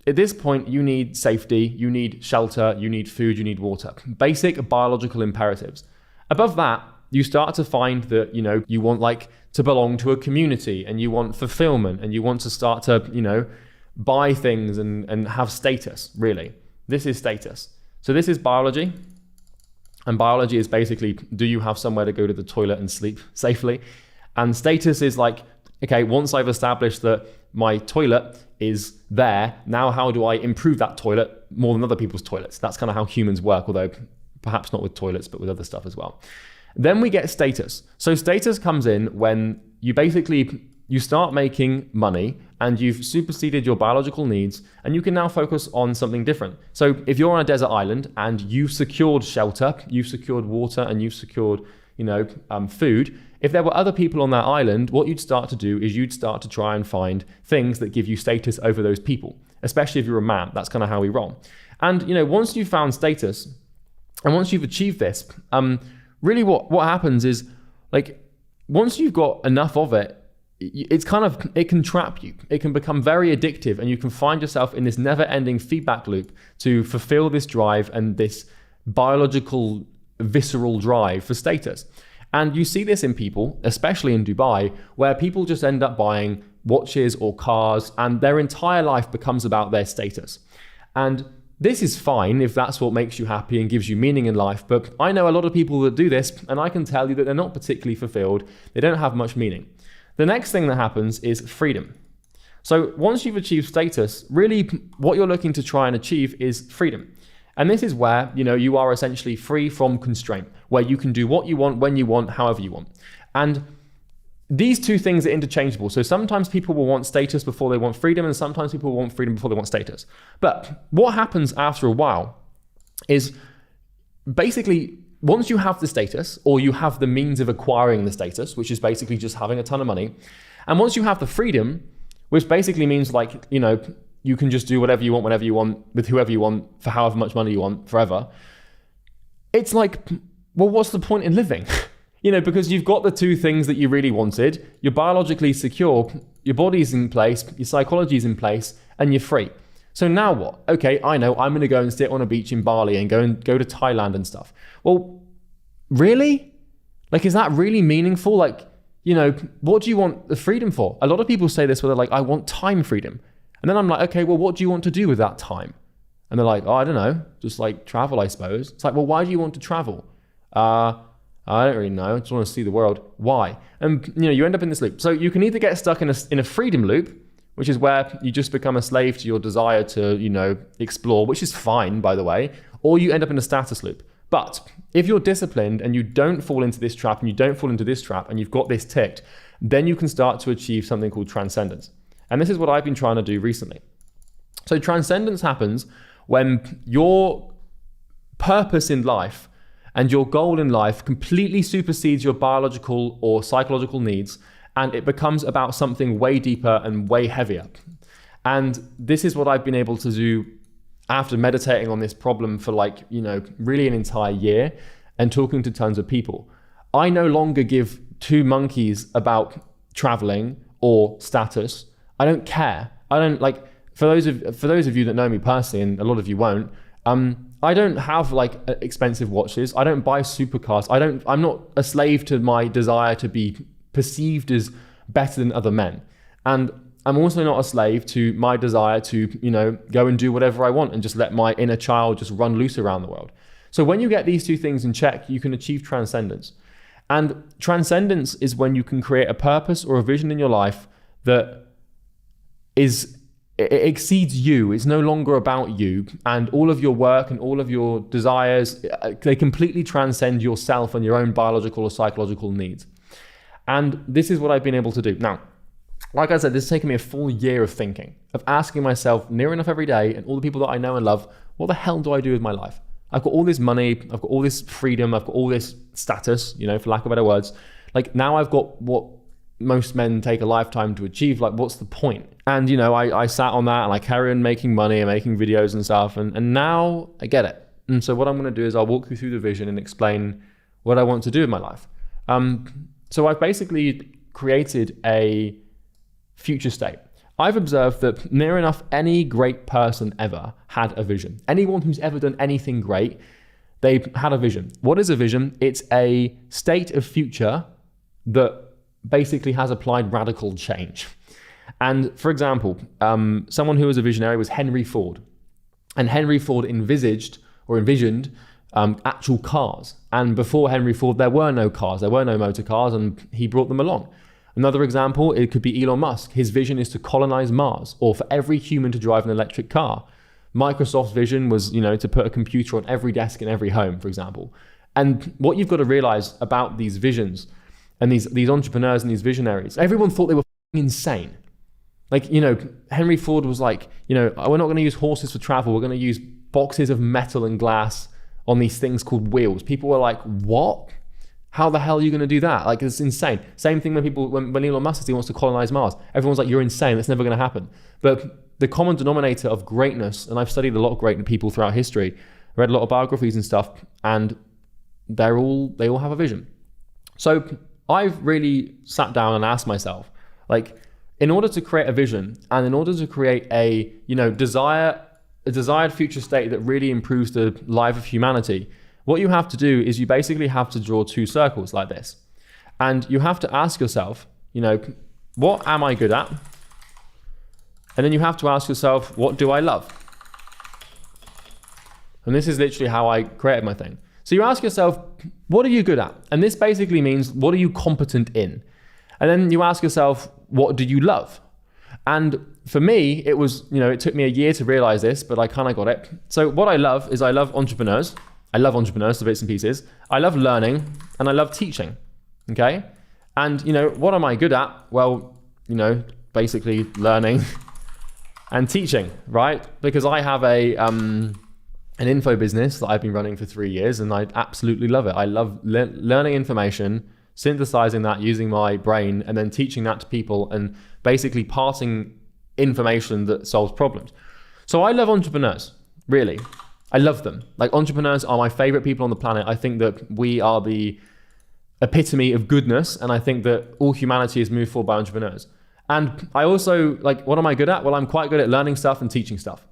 At this point, you need safety, you need shelter, you need food, you need water. Basic biological imperatives. Above that, you start to find that, you want to belong to a community, and you want fulfillment, and you want to start to, buy things and have status, really. This is status. So this is biology. And biology is basically, do you have somewhere to go to the toilet and sleep safely? And status is okay, once I've established that my toilet is there, now how do I improve that toilet more than other people's toilets? That's kind of how humans work, although perhaps not with toilets, but with other stuff as well. Then we get status. So status comes in when you start making money and you've superseded your biological needs, and you can now focus on something different. So if you're on a desert island and you've secured shelter, you've secured water, and you've secured, food, if there were other people on that island, what you'd start to do is you'd start to try and find things that give you status over those people, especially if you're a man. That's kind of how we roll. And, once you've found status and once you've achieved this, really what happens is, once you've got enough of it, it can trap you. It can become very addictive, and you can find yourself in this never-ending feedback loop to fulfill this drive and this biological, visceral drive for status. And you see this in people, especially in Dubai, where people just end up buying watches or cars, and their entire life becomes about their status. And this is fine if that's what makes you happy and gives you meaning in life, but I know a lot of people that do this, and I can tell you that they're not particularly fulfilled. They don't have much meaning. The next thing that happens is freedom. So once you've achieved status, really what you're looking to try and achieve is freedom. And this is where, you are essentially free from constraint, where you can do what you want, when you want, however you want. And these two things are interchangeable. So sometimes people will want status before they want freedom, and sometimes people will want freedom before they want status. But what happens after a while is basically, once you have the status, or you have the means of acquiring the status, which is basically just having a ton of money, and once you have the freedom, which basically means you can just do whatever you want, whenever you want, with whoever you want, for however much money you want, forever. It's well, what's the point in living? Because you've got the two things that you really wanted, you're biologically secure, your body's in place, your psychology's in place, and you're free. So now what? Okay, I know, I'm gonna go and sit on a beach in Bali and go to Thailand and stuff. Well, really? Is that really meaningful? What do you want the freedom for? A lot of people say this where they're I want time freedom. And then I'm okay, well, what do you want to do with that time? And they're oh, I don't know, just travel, I suppose. It's well, why do you want to travel? I don't really know. I just want to see the world. Why? And you end up in this loop. So you can either get stuck in a freedom loop, which is where you just become a slave to your desire to, explore, which is fine, by the way, or you end up in a status loop. But if you're disciplined and you don't fall into this trap and you don't fall into this trap and you've got this ticked, then you can start to achieve something called transcendence. And this is what I've been trying to do recently. So transcendence happens when your purpose in life and your goal in life completely supersedes your biological or psychological needs, and it becomes about something way deeper and way heavier. And this is what I've been able to do after meditating on this problem for really an entire year and talking to tons of people. I no longer give two monkeys about traveling or status. I don't care. I don't for those of you that know me personally, and a lot of you won't, I don't have expensive watches. I don't buy supercars. I'm not a slave to my desire to be perceived as better than other men. And I'm also not a slave to my desire to, go and do whatever I want and just let my inner child just run loose around the world. So when you get these two things in check, you can achieve transcendence. And transcendence is when you can create a purpose or a vision in your life that it exceeds you. It's no longer about you, and all of your work and all of your desires, they completely transcend yourself and your own biological or psychological needs. And this is what I've been able to do. Now, like I said, this has taken me a full year of thinking, of asking myself near enough every day, and all the people that I know and love, what the hell do I do with my life? I've got all this money, I've got all this freedom, I've got all this status, for lack of better words. Now I've got what most men take a lifetime to achieve. Like, what's the point? And, you know, I sat on that and I carry on making money and making videos and stuff. And now I get it. And so what I'm going to do is I'll walk you through the vision and explain what I want to do in my life. So I've basically created a future state. I've observed that near enough any great person ever had a vision. Anyone who's ever done anything great, they had a vision. What is a vision? It's a state of future that basically has applied radical change. And for example, someone who was a visionary was Henry Ford. And Henry Ford envisioned actual cars. And before Henry Ford, there were no cars, there were no motor cars, and he brought them along. Another example, it could be Elon Musk. His vision is to colonize Mars, or for every human to drive an electric car. Microsoft's vision was, you know, to put a computer on every desk in every home, for example. And what you've got to realize about these visions and these entrepreneurs and these visionaries, everyone thought they were insane. Like, you know, Henry Ford was like, you know, we're not going to use horses for travel. We're going to use boxes of metal and glass on these things called wheels. People were like, what? How the hell are you going to do that? Like, it's insane. Same thing when Elon Musk says he wants to colonize Mars. Everyone's like, you're insane. That's never going to happen. But the common denominator of greatness, and I've studied a lot of great people throughout history, read a lot of biographies and stuff, and they all have a vision. So I've really sat down and asked myself, like, in order to create a vision and in order to create a, you know, a desired future state that really improves the life of humanity, what you have to do is you basically have to draw two circles like this. And you have to ask yourself, you know, what am I good at? And then you have to ask yourself, what do I love? And this is literally how I created my thing. So you ask yourself, what are you good at? And this basically means, what are you competent in? And then you ask yourself, what do you love? And for me, it was, you know, it took me a year to realize this, but I kind of got it. So what I love is I love entrepreneurs. I love entrepreneurs, the bits and pieces. I love learning and I love teaching, okay? And, you know, what am I good at? Well, you know, basically learning and teaching, right? Because I have an info business that I've been running for 3 years and I absolutely love it. I love learning information, synthesizing that using my brain and then teaching that to people and basically passing information that solves problems. So I love entrepreneurs, really. I love them. Like, entrepreneurs are my favorite people on the planet. I think that we are the epitome of goodness, and I think that all humanity is moved forward by entrepreneurs. And I also, like, what am I good at? Well, I'm quite good at learning stuff and teaching stuff.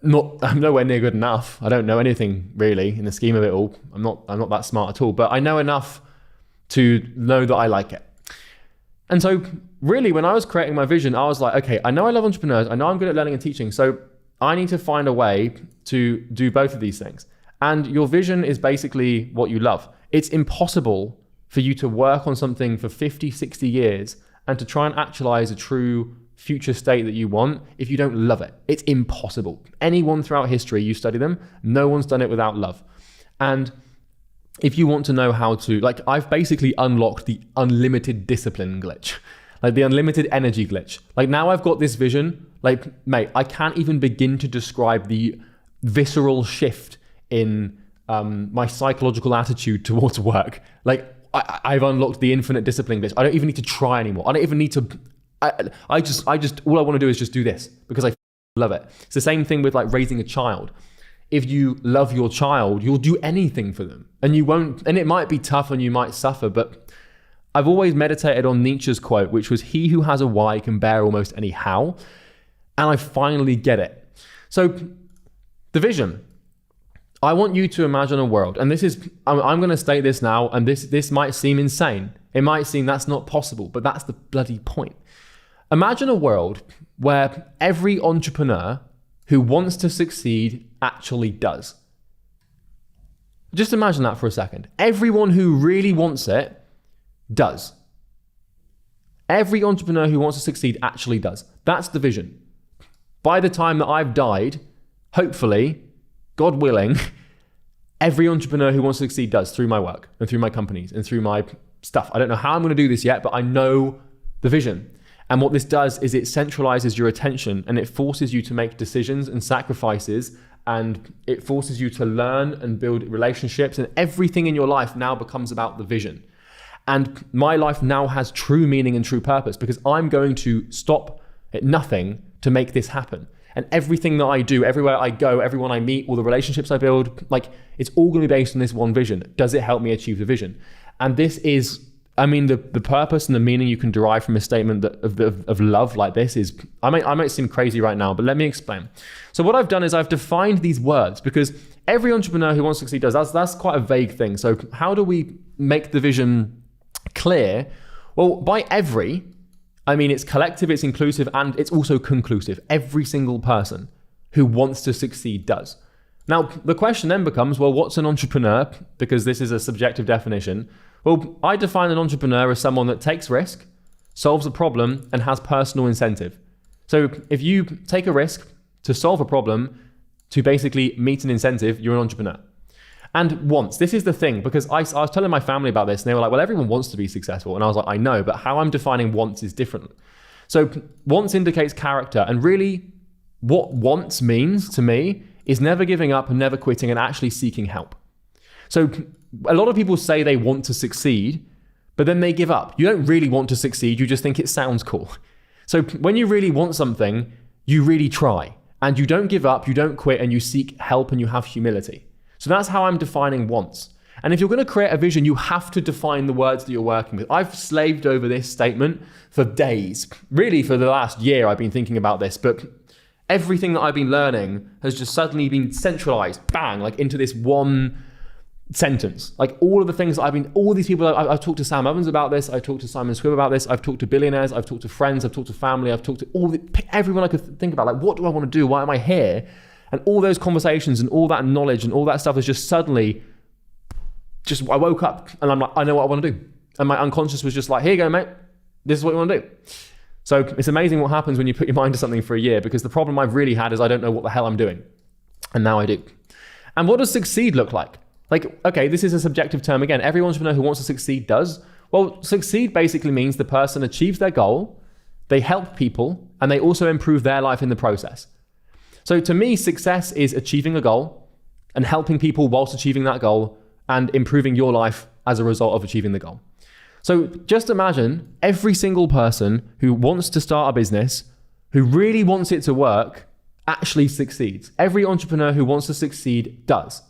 I'm nowhere near good enough. I don't know anything really in the scheme of it all. I'm not that smart at all, but I know enough to know that I like it. And so really, when I was creating my vision, I was like, okay, I know I love entrepreneurs. I know I'm good at learning and teaching. So I need to find a way to do both of these things. And your vision is basically what you love. It's impossible for you to work on something for 50, 60 years and to try and actualize a true future state that you want if you don't love it. It's impossible. Anyone throughout history, you study them, no one's done it without love. And if you want to know how to, like, I've basically unlocked the unlimited discipline glitch, like the unlimited energy glitch. Like, now I've got this vision, like, mate, I can't even begin to describe the visceral shift in my psychological attitude towards work. Like, I've unlocked the infinite discipline glitch. I don't even need to try anymore. I don't even need to, I just, all I want to do is just do this because I love it. It's the same thing with like raising a child. If you love your child, you'll do anything for them and you won't, and it might be tough and you might suffer, but I've always meditated on Nietzsche's quote, which was, he who has a why can bear almost any how. And I finally get it. So the vision, I want you to imagine a world, and this is, I'm going to state this now, and this might seem insane. It might seem that's not possible, but that's the bloody point. Imagine a world where every entrepreneur who wants to succeed actually does. Just imagine that for a second. Everyone who really wants it does. Every entrepreneur who wants to succeed actually does. That's the vision. By the time that I've died, hopefully, God willing, every entrepreneur who wants to succeed does, through my work and through my companies and through my stuff. I don't know how I'm going to do this yet, but I know the vision. And what this does is it centralizes your attention and it forces you to make decisions and sacrifices, and it forces you to learn and build relationships, and everything in your life now becomes about the vision. And my life now has true meaning and true purpose because I'm going to stop at nothing to make this happen. And everything that I do, everywhere I go, everyone I meet, all the relationships I build, like it's all going to be based on this one vision. Does it help me achieve the vision? And this is, I mean, the purpose and the meaning you can derive from a statement of love like this is, I might seem crazy right now, but let me explain. So what I've done is I've defined these words because every entrepreneur who wants to succeed does. That's quite a vague thing. So how do we make the vision clear? Well, by every, I mean, it's collective, it's inclusive, and it's also conclusive. Every single person who wants to succeed does. Now, the question then becomes, well, what's an entrepreneur? Because this is a subjective definition. Well, I define an entrepreneur as someone that takes risk, solves a problem, and has personal incentive. So if you take a risk to solve a problem, to basically meet an incentive, you're an entrepreneur. And wants, this is the thing, because I was telling my family about this and they were like, well, everyone wants to be successful. And I was like, I know, but how I'm defining wants is different. So wants indicates character. And really what wants means to me is never giving up and never quitting and actually seeking help. So a lot of people say they want to succeed, but then they give up. You don't really want to succeed. You just think it sounds cool. So when you really want something, you really try and you don't give up, you don't quit, and you seek help and you have humility. So that's how I'm defining wants. And if you're going to create a vision, you have to define the words that you're working with. I've slaved over this statement for days. Really, for the last year, I've been thinking about this, but everything that I've been learning has just suddenly been centralized, bang, like into this one sentence. Like all of the things that all these people, I've talked to Sam Evans about this, I've talked to Simon Squibb about this, I've talked to billionaires, I've talked to friends, I've talked to family, I've talked to everyone I could think about, like, what do I want to do? Why am I here? And all those conversations and all that knowledge and all that stuff is just suddenly, I woke up and I'm like, I know what I want to do. And my unconscious was just like, here you go, mate. This is what you want to do. So it's amazing what happens when you put your mind to something for a year, because the problem I've really had is I don't know what the hell I'm doing. And now I do. And what does succeed look like? Like, okay, this is a subjective term again. Every entrepreneur who wants to succeed does. Well, succeed basically means the person achieves their goal, they help people, and they also improve their life in the process. So to me, success is achieving a goal and helping people whilst achieving that goal and improving your life as a result of achieving the goal. So just imagine every single person who wants to start a business, who really wants it to work, actually succeeds. Every entrepreneur who wants to succeed does.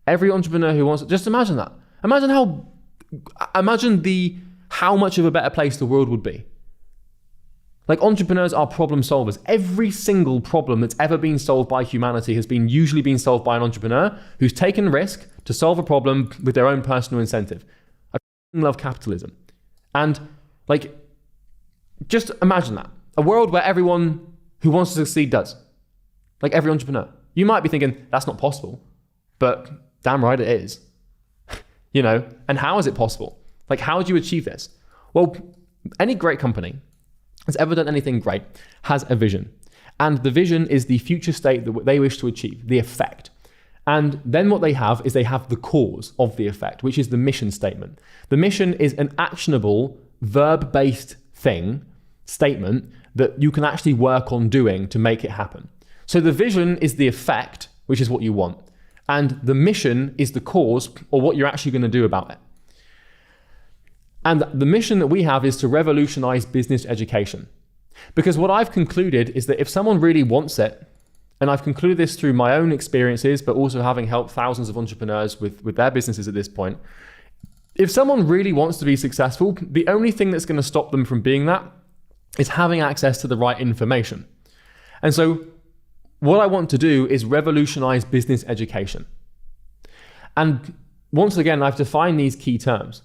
Every entrepreneur who wants to, just imagine that. Imagine how much of a better place the world would be. Like, entrepreneurs are problem solvers. Every single problem that's ever been solved by humanity has usually been solved by an entrepreneur who's taken risk to solve a problem with their own personal incentive. I love capitalism. And like, just imagine that. A world where everyone who wants to succeed does. Like every entrepreneur. You might be thinking, that's not possible, but damn right it is. You know, and how is it possible? Like, how do you achieve this? Well, any great company has ever done anything great has a vision. And the vision is the future state that they wish to achieve, the effect. And then what they have is they have the cause of the effect, which is the mission statement. The mission is an actionable, verb-based statement that you can actually work on doing to make it happen. So the vision is the effect, which is what you want. And the mission is the cause, or what you're actually going to do about it. And the mission that we have is to revolutionize business education. Because what I've concluded is that if someone really wants it, and I've concluded this through my own experiences, but also having helped thousands of entrepreneurs with their businesses at this point, if someone really wants to be successful, the only thing that's going to stop them from being that is having access to the right information. And so what I want to do is revolutionize business education. And once again, I've defined these key terms.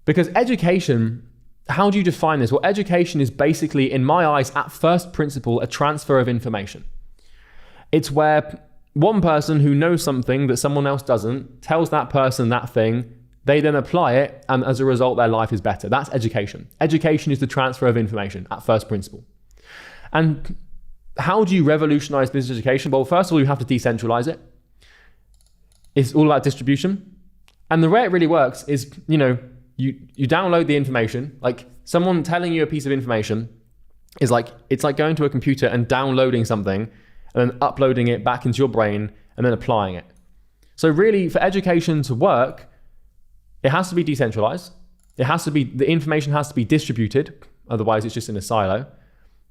Because education, how do you define this? Well, education is basically, in my eyes, at first principle, a transfer of information. It's where one person who knows something that someone else doesn't tells that person that thing, they then apply it, and as a result, their life is better. That's education. Education is the transfer of information at first principle. And how do you revolutionize business education? Well, first of all, you have to decentralize it. It's all about distribution. And the way it really works is, you download the information. Like, someone telling you a piece of information is like, it's like going to a computer and downloading something and then uploading it back into your brain and then applying it. So really, for education to work, it has to be decentralized. The information has to be distributed, otherwise it's just in a silo,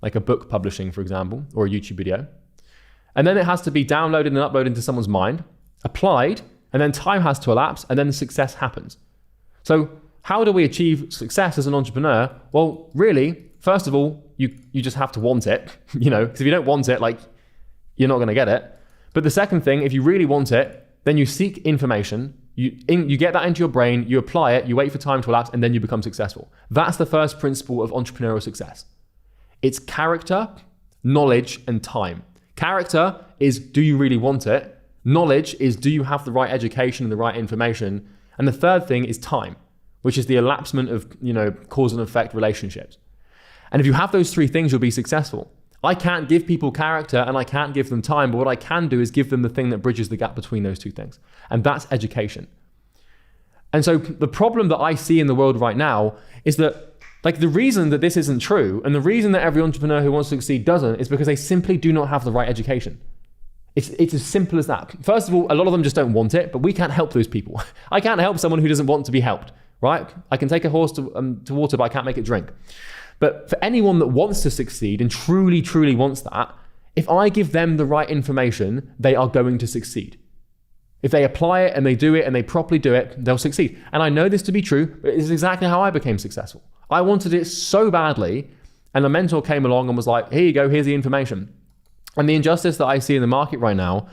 like a book publishing, for example, or a YouTube video. And then it has to be downloaded and uploaded into someone's mind, applied, and then time has to elapse, and then the success happens. So how do we achieve success as an entrepreneur? Well, really, first of all, you just have to want it, because if you don't want it, like, you're not going to get it. But the second thing, if you really want it, then you seek information, you get that into your brain, you apply it, you wait for time to elapse, and then you become successful. That's the first principle of entrepreneurial success. It's character, knowledge, and time. Character is, do you really want it? Knowledge is, do you have the right education and the right information? And the third thing is time, which is the elapsement of, cause and effect relationships. And if you have those three things, you'll be successful. I can't give people character and I can't give them time, but what I can do is give them the thing that bridges the gap between those two things. And that's education. And so the problem that I see in the world right now is that, like, the reason that this isn't true and the reason that every entrepreneur who wants to succeed doesn't is because they simply do not have the right education. It's as simple as that. First of all, a lot of them just don't want it, but we can't help those people. I can't help someone who doesn't want to be helped, right? I can take a horse to water, but I can't make it drink. But for anyone that wants to succeed and truly, truly wants that, if I give them the right information, they are going to succeed. If they apply it and they do it and they properly do it, they'll succeed. And I know this to be true, but it's exactly how I became successful. I wanted it so badly, and a mentor came along and was like, here you go, here's the information. And the injustice that I see in the market right now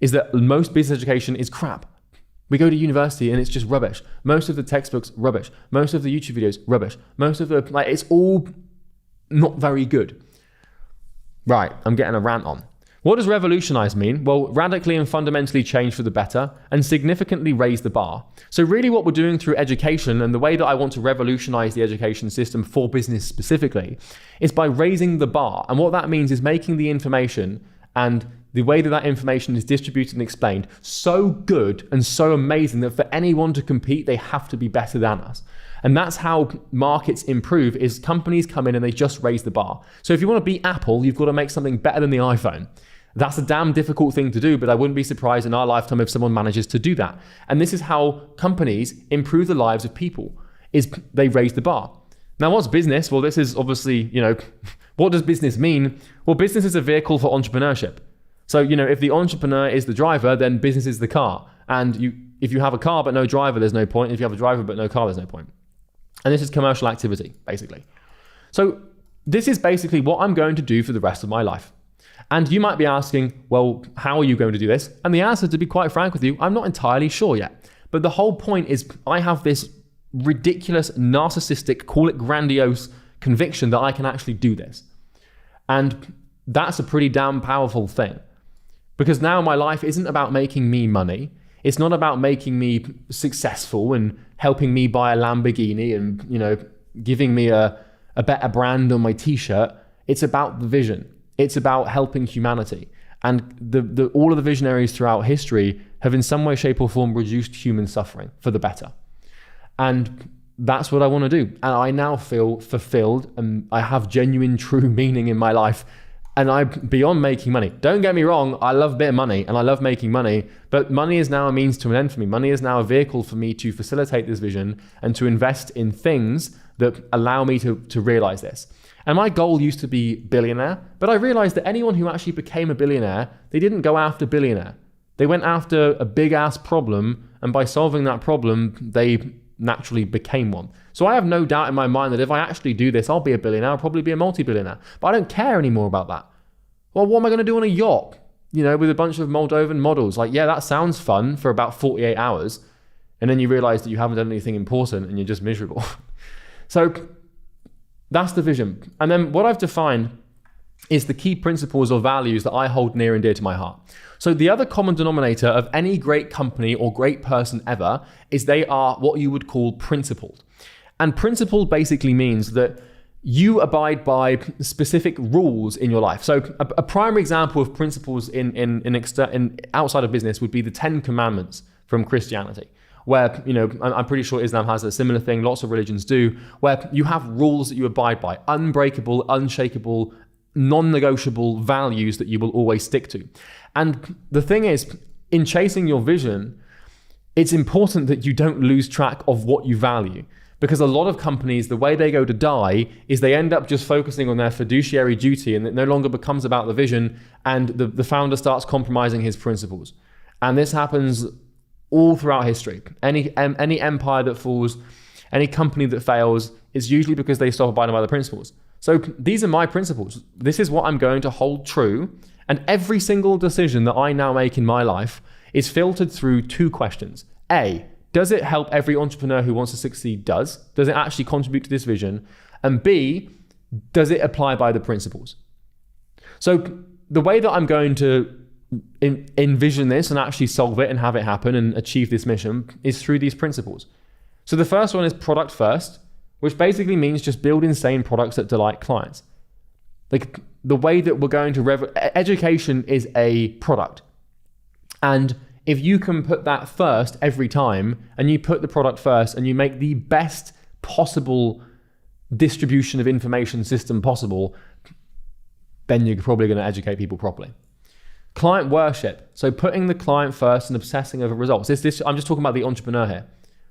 is that most business education is crap. We go to university and it's just rubbish. Most of the textbooks, rubbish. Most of the YouTube videos, rubbish. Most of it's all not very good. Right, I'm getting a rant on. What does revolutionize mean? Well, radically and fundamentally change for the better and significantly raise the bar. So really what we're doing through education, and the way that I want to revolutionize the education system for business specifically, is by raising the bar. And what that means is making the information and the way that that information is distributed and explained so good and so amazing that for anyone to compete, they have to be better than us. And that's how markets improve, is companies come in and they just raise the bar. So if you want to beat Apple, you've got to make something better than the iPhone. That's a damn difficult thing to do, but I wouldn't be surprised in our lifetime if someone manages to do that. And this is how companies improve the lives of people, is they raise the bar. Now, what's business? Well, this is obviously, what does business mean? Well, business is a vehicle for entrepreneurship. So, if the entrepreneur is the driver, then business is the car. And if you have a car but no driver, there's no point. If you have a driver but no car, there's no point. And this is commercial activity, basically. So this is basically what I'm going to do for the rest of my life. And you might be asking, well, how are you going to do this? And the answer, to be quite frank with you, I'm not entirely sure yet. But the whole point is I have this ridiculous, narcissistic, call it grandiose conviction that I can actually do this. And that's a pretty damn powerful thing. Because now my life isn't about making me money. It's not about making me successful and helping me buy a Lamborghini and, giving me a better brand on my t-shirt. It's about the vision. It's about helping humanity. And all of the visionaries throughout history have in some way, shape or form reduced human suffering for the better. And that's what I want to do. And I now feel fulfilled and I have genuine, true meaning in my life. And I'm beyond making money. Don't get me wrong, I love a bit of money and I love making money, but money is now a means to an end for me. Money is now a vehicle for me to facilitate this vision and to invest in things that allow me to realize this. And my goal used to be billionaire, but I realized that anyone who actually became a billionaire, they didn't go after billionaire. They went after a big ass problem, and by solving that problem, they naturally became one. So I have no doubt in my mind that if I actually do this, I'll be a billionaire, I'll probably be a multi-billionaire. But I don't care anymore about that. Well, what am I going to do on a yacht? With a bunch of Moldovan models. Like, yeah, that sounds fun for about 48 hours. And then you realize that you haven't done anything important and you're just miserable. So that's the vision. And then what I've defined is the key principles or values that I hold near and dear to my heart. So the other common denominator of any great company or great person ever is they are what you would call principled. And principled basically means that you abide by specific rules in your life. So a primary example of principles in outside of business would be the 10 Commandments from Christianity, where, I'm pretty sure Islam has a similar thing, lots of religions do, where you have rules that you abide by, unbreakable, unshakable, non-negotiable values that you will always stick to. And the thing is, in chasing your vision, it's important that you don't lose track of what you value. Because a lot of companies, the way they go to die is they end up just focusing on their fiduciary duty, and it no longer becomes about the vision, and the founder starts compromising his principles. And this happens all throughout history. Any empire that falls, any company that fails, is usually because they stop abiding by the principles. So these are my principles. This is what I'm going to hold true. And every single decision that I now make in my life is filtered through two questions. A, does it help every entrepreneur who wants to succeed? Does it actually contribute to this vision? And B, does it apply by the principles? So the way that I'm going to envision this and actually solve it and have it happen and achieve this mission is through these principles. So the first one is product first, which basically means just build insane products that delight clients. Like the way that we're going to education is a product. And if you can put that first every time, and you put the product first and you make the best possible distribution of information system possible, then you're probably going to educate people properly. Client worship. So putting the client first and obsessing over results. I'm just talking about the entrepreneur here,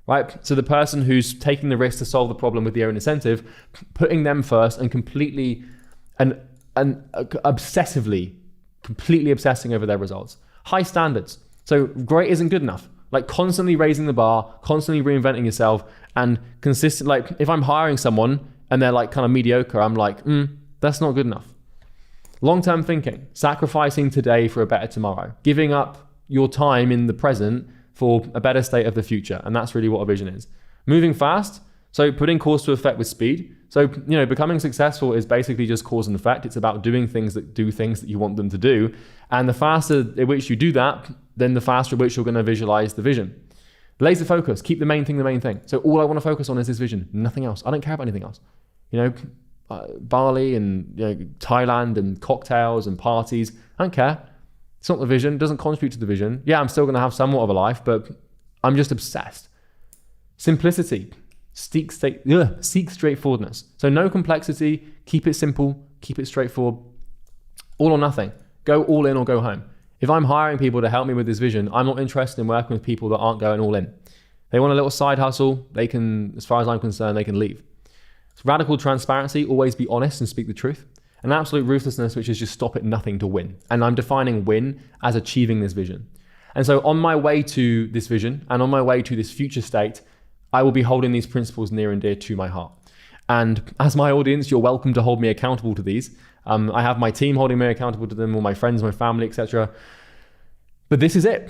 right? So the person who's taking the risk to solve the problem with their own incentive, putting them first and completely and obsessively, completely obsessing over their results. High standards. So great isn't good enough. Like constantly raising the bar, constantly reinventing yourself, and consistent. Like if I'm hiring someone and they're like kind of mediocre, I'm like, that's not good enough. Long-term thinking, sacrificing today for a better tomorrow, giving up your time in the present for a better state of the future. And that's really what a vision is. Moving fast, so putting cause to effect with speed. So, becoming successful is basically just cause and effect. It's about doing things that you want them to do. And the faster at which you do that, then the faster at which you're going to visualize the vision. Laser focus, keep the main thing. So all I want to focus on is this vision, nothing else. I don't care about anything else. Bali and Thailand and cocktails and parties, I don't care. It's not the vision, it doesn't contribute to the vision. Yeah, I'm still going to have somewhat of a life, but I'm just obsessed. Simplicity, seek straightforwardness. So no complexity, keep it simple, keep it straightforward. All or nothing, go all in or go home. If I'm hiring people to help me with this vision, I'm not interested in working with people that aren't going all in. They want a little side hustle, they can, as far as I'm concerned, they can leave. Radical transparency, always be honest and speak the truth. And absolute ruthlessness, which is just stop at nothing to win. And I'm defining win as achieving this vision. And so on my way to this vision and on my way to this future state, I will be holding these principles near and dear to my heart. And as my audience, you're welcome to hold me accountable to these. I have my team holding me accountable to them, all my friends, my family, etc. But this is it.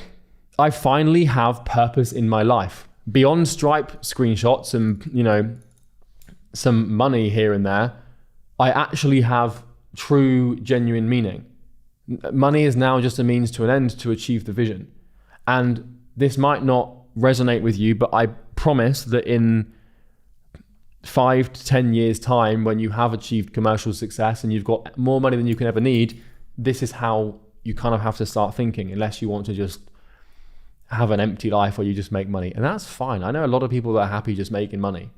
I finally have purpose in my life. Beyond Stripe screenshots and, some money here and there, I actually have true, genuine meaning. Money is now just a means to an end to achieve the vision. And this might not resonate with you, but I promise that in 5 to 10 years time, when you have achieved commercial success and you've got more money than you can ever need, this is how you kind of have to start thinking, unless you want to just have an empty life where you just make money. And that's fine. I know a lot of people that are happy just making money,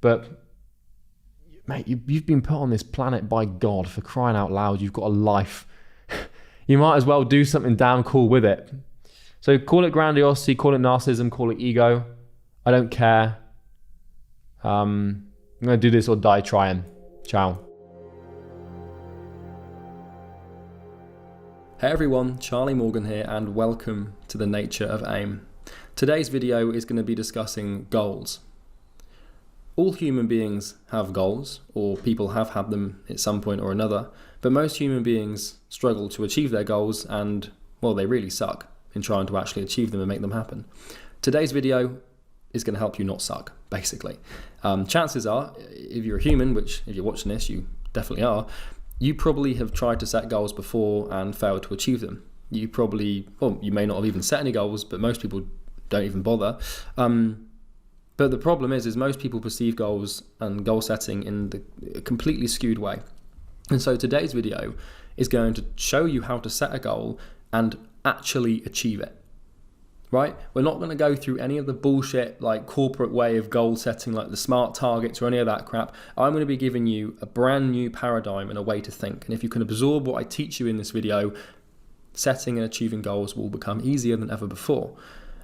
but mate, you've been put on this planet by God, for crying out loud. You've got a life. You might as well do something damn cool with it. So call it grandiosity, call it narcissism, call it ego. I don't care. I'm going to do this or die trying. Ciao. Hey everyone, Charlie Morgan here, and welcome to The Nature of Aim. Today's video is going to be discussing goals. All human beings have goals, or people have had them at some point or another, but most human beings struggle to achieve their goals and, well, they really suck in trying to actually achieve them and make them happen. Today's video is going to help you not suck, basically. Chances are, if you're a human, which if you're watching this, you definitely are, you probably have tried to set goals before and failed to achieve them. You may not have even set any goals, but most people don't even bother. But the problem is most people perceive goals and goal setting in a completely skewed way. And so today's video is going to show you how to set a goal and actually achieve it, right? We're not going to go through any of the bullshit like corporate way of goal setting, like the SMART targets or any of that crap. I'm going to be giving you a brand new paradigm and a way to think. And if you can absorb what I teach you in this video, setting and achieving goals will become easier than ever before.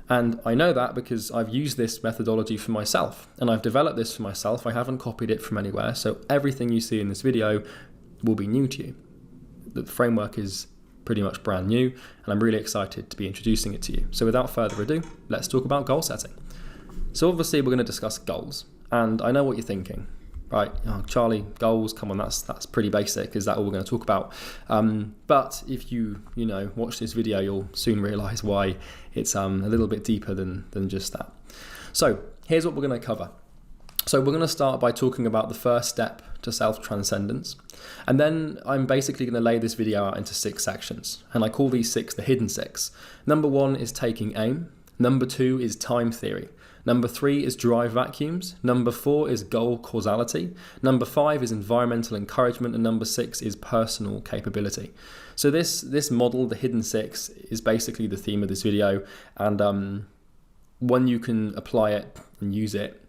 And I know that because I've used this methodology for myself and I've developed this for myself. I haven't copied it from anywhere. So everything you see in this video will be new to you. The framework is pretty much brand new and I'm really excited to be introducing it to you. So without further ado, let's talk about goal setting. So obviously we're going to discuss goals, and I know what you're thinking, right? Oh, Charlie, goals, come on, that's pretty basic. Is that all we're going to talk about? But if you watch this video, you'll soon realize why it's a little bit deeper than just that. So here's what we're going to cover. So we're going to start by talking about the first step to self-transcendence. And then I'm basically going to lay this video out into 6 sections. And I call these 6 the hidden 6. Number 1 is taking aim. Number 2 is time theory. Number 3 is drive vacuums. Number 4 is goal causality. Number 5 is environmental encouragement. And number 6 is personal capability. So this model, the hidden 6, is basically the theme of this video. And when you can apply it and use it,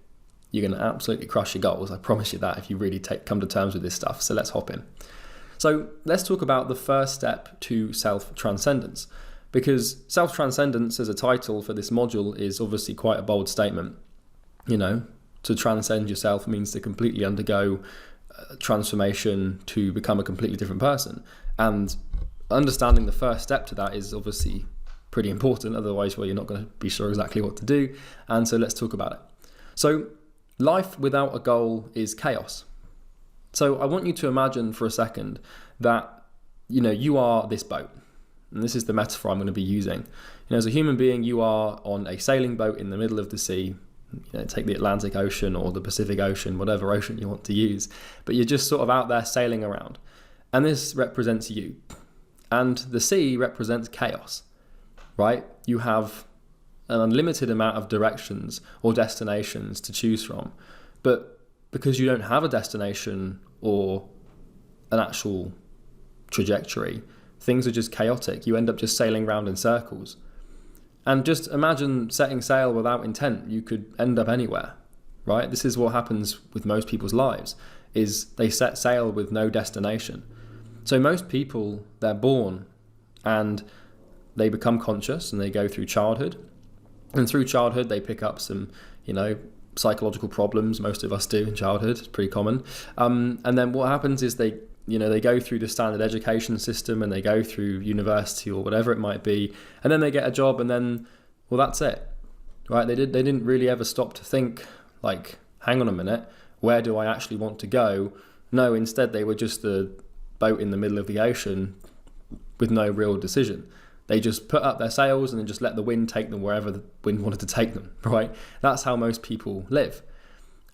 you're going to absolutely crush your goals. I promise you that if you really come to terms with this stuff. So let's hop in. So let's talk about the first step to self-transcendence. Because self-transcendence as a title for this module is obviously quite a bold statement. To transcend yourself means to completely undergo transformation to become a completely different person. And understanding the first step to that is obviously pretty important. Otherwise, you're not going to be sure exactly what to do. And so let's talk about it. So life without a goal is chaos. So I want you to imagine for a second that, you are this boat. And this is the metaphor I'm going to be using. As a human being, you are on a sailing boat in the middle of the sea. Take the Atlantic Ocean or the Pacific Ocean, whatever ocean you want to use. But you're just sort of out there sailing around. And this represents you. And the sea represents chaos, right? You have an unlimited amount of directions or destinations to choose from. But because you don't have a destination or an actual trajectory, things are just chaotic. You end up just sailing around in circles. And just imagine setting sail without intent. You could end up anywhere, right? This is what happens with most people's lives, is they set sail with no destination. So most people, they're born and they become conscious and they go through childhood. And through childhood, they pick up some, psychological problems. Most of us do in childhood. It's pretty common. And then what happens is they go through the standard education system and they go through university or whatever it might be, and then they get a job, and then, well, that's it, right? They didn't really ever stop to think, like, hang on a minute, where do I actually want to go? No, instead they were just the boat in the middle of the ocean with no real decision. They just put up their sails and then just let the wind take them wherever the wind wanted to take them, right? That's how most people live.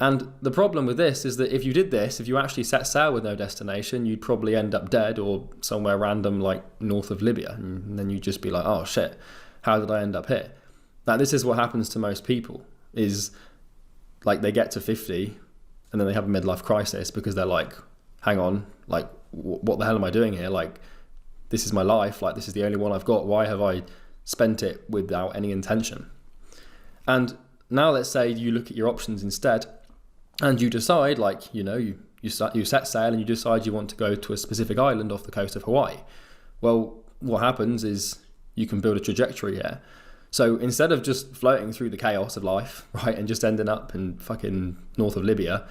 And the problem with this is that if you did this, if you actually set sail with no destination, you'd probably end up dead or somewhere random like north of Libya. And then you'd just be like, oh shit, how did I end up here? Now, this is what happens to most people, is like they get to 50 and then they have a midlife crisis because they're like, hang on, like, what the hell am I doing here? Like, this is my life. Like, this is the only one I've got. Why have I spent it without any intention? And now let's say you look at your options instead. And you decide, like, you set sail and you decide you want to go to a specific island off the coast of Hawaii. Well, what happens is you can build a trajectory here. So instead of just floating through the chaos of life, right, and just ending up in fucking north of Libya,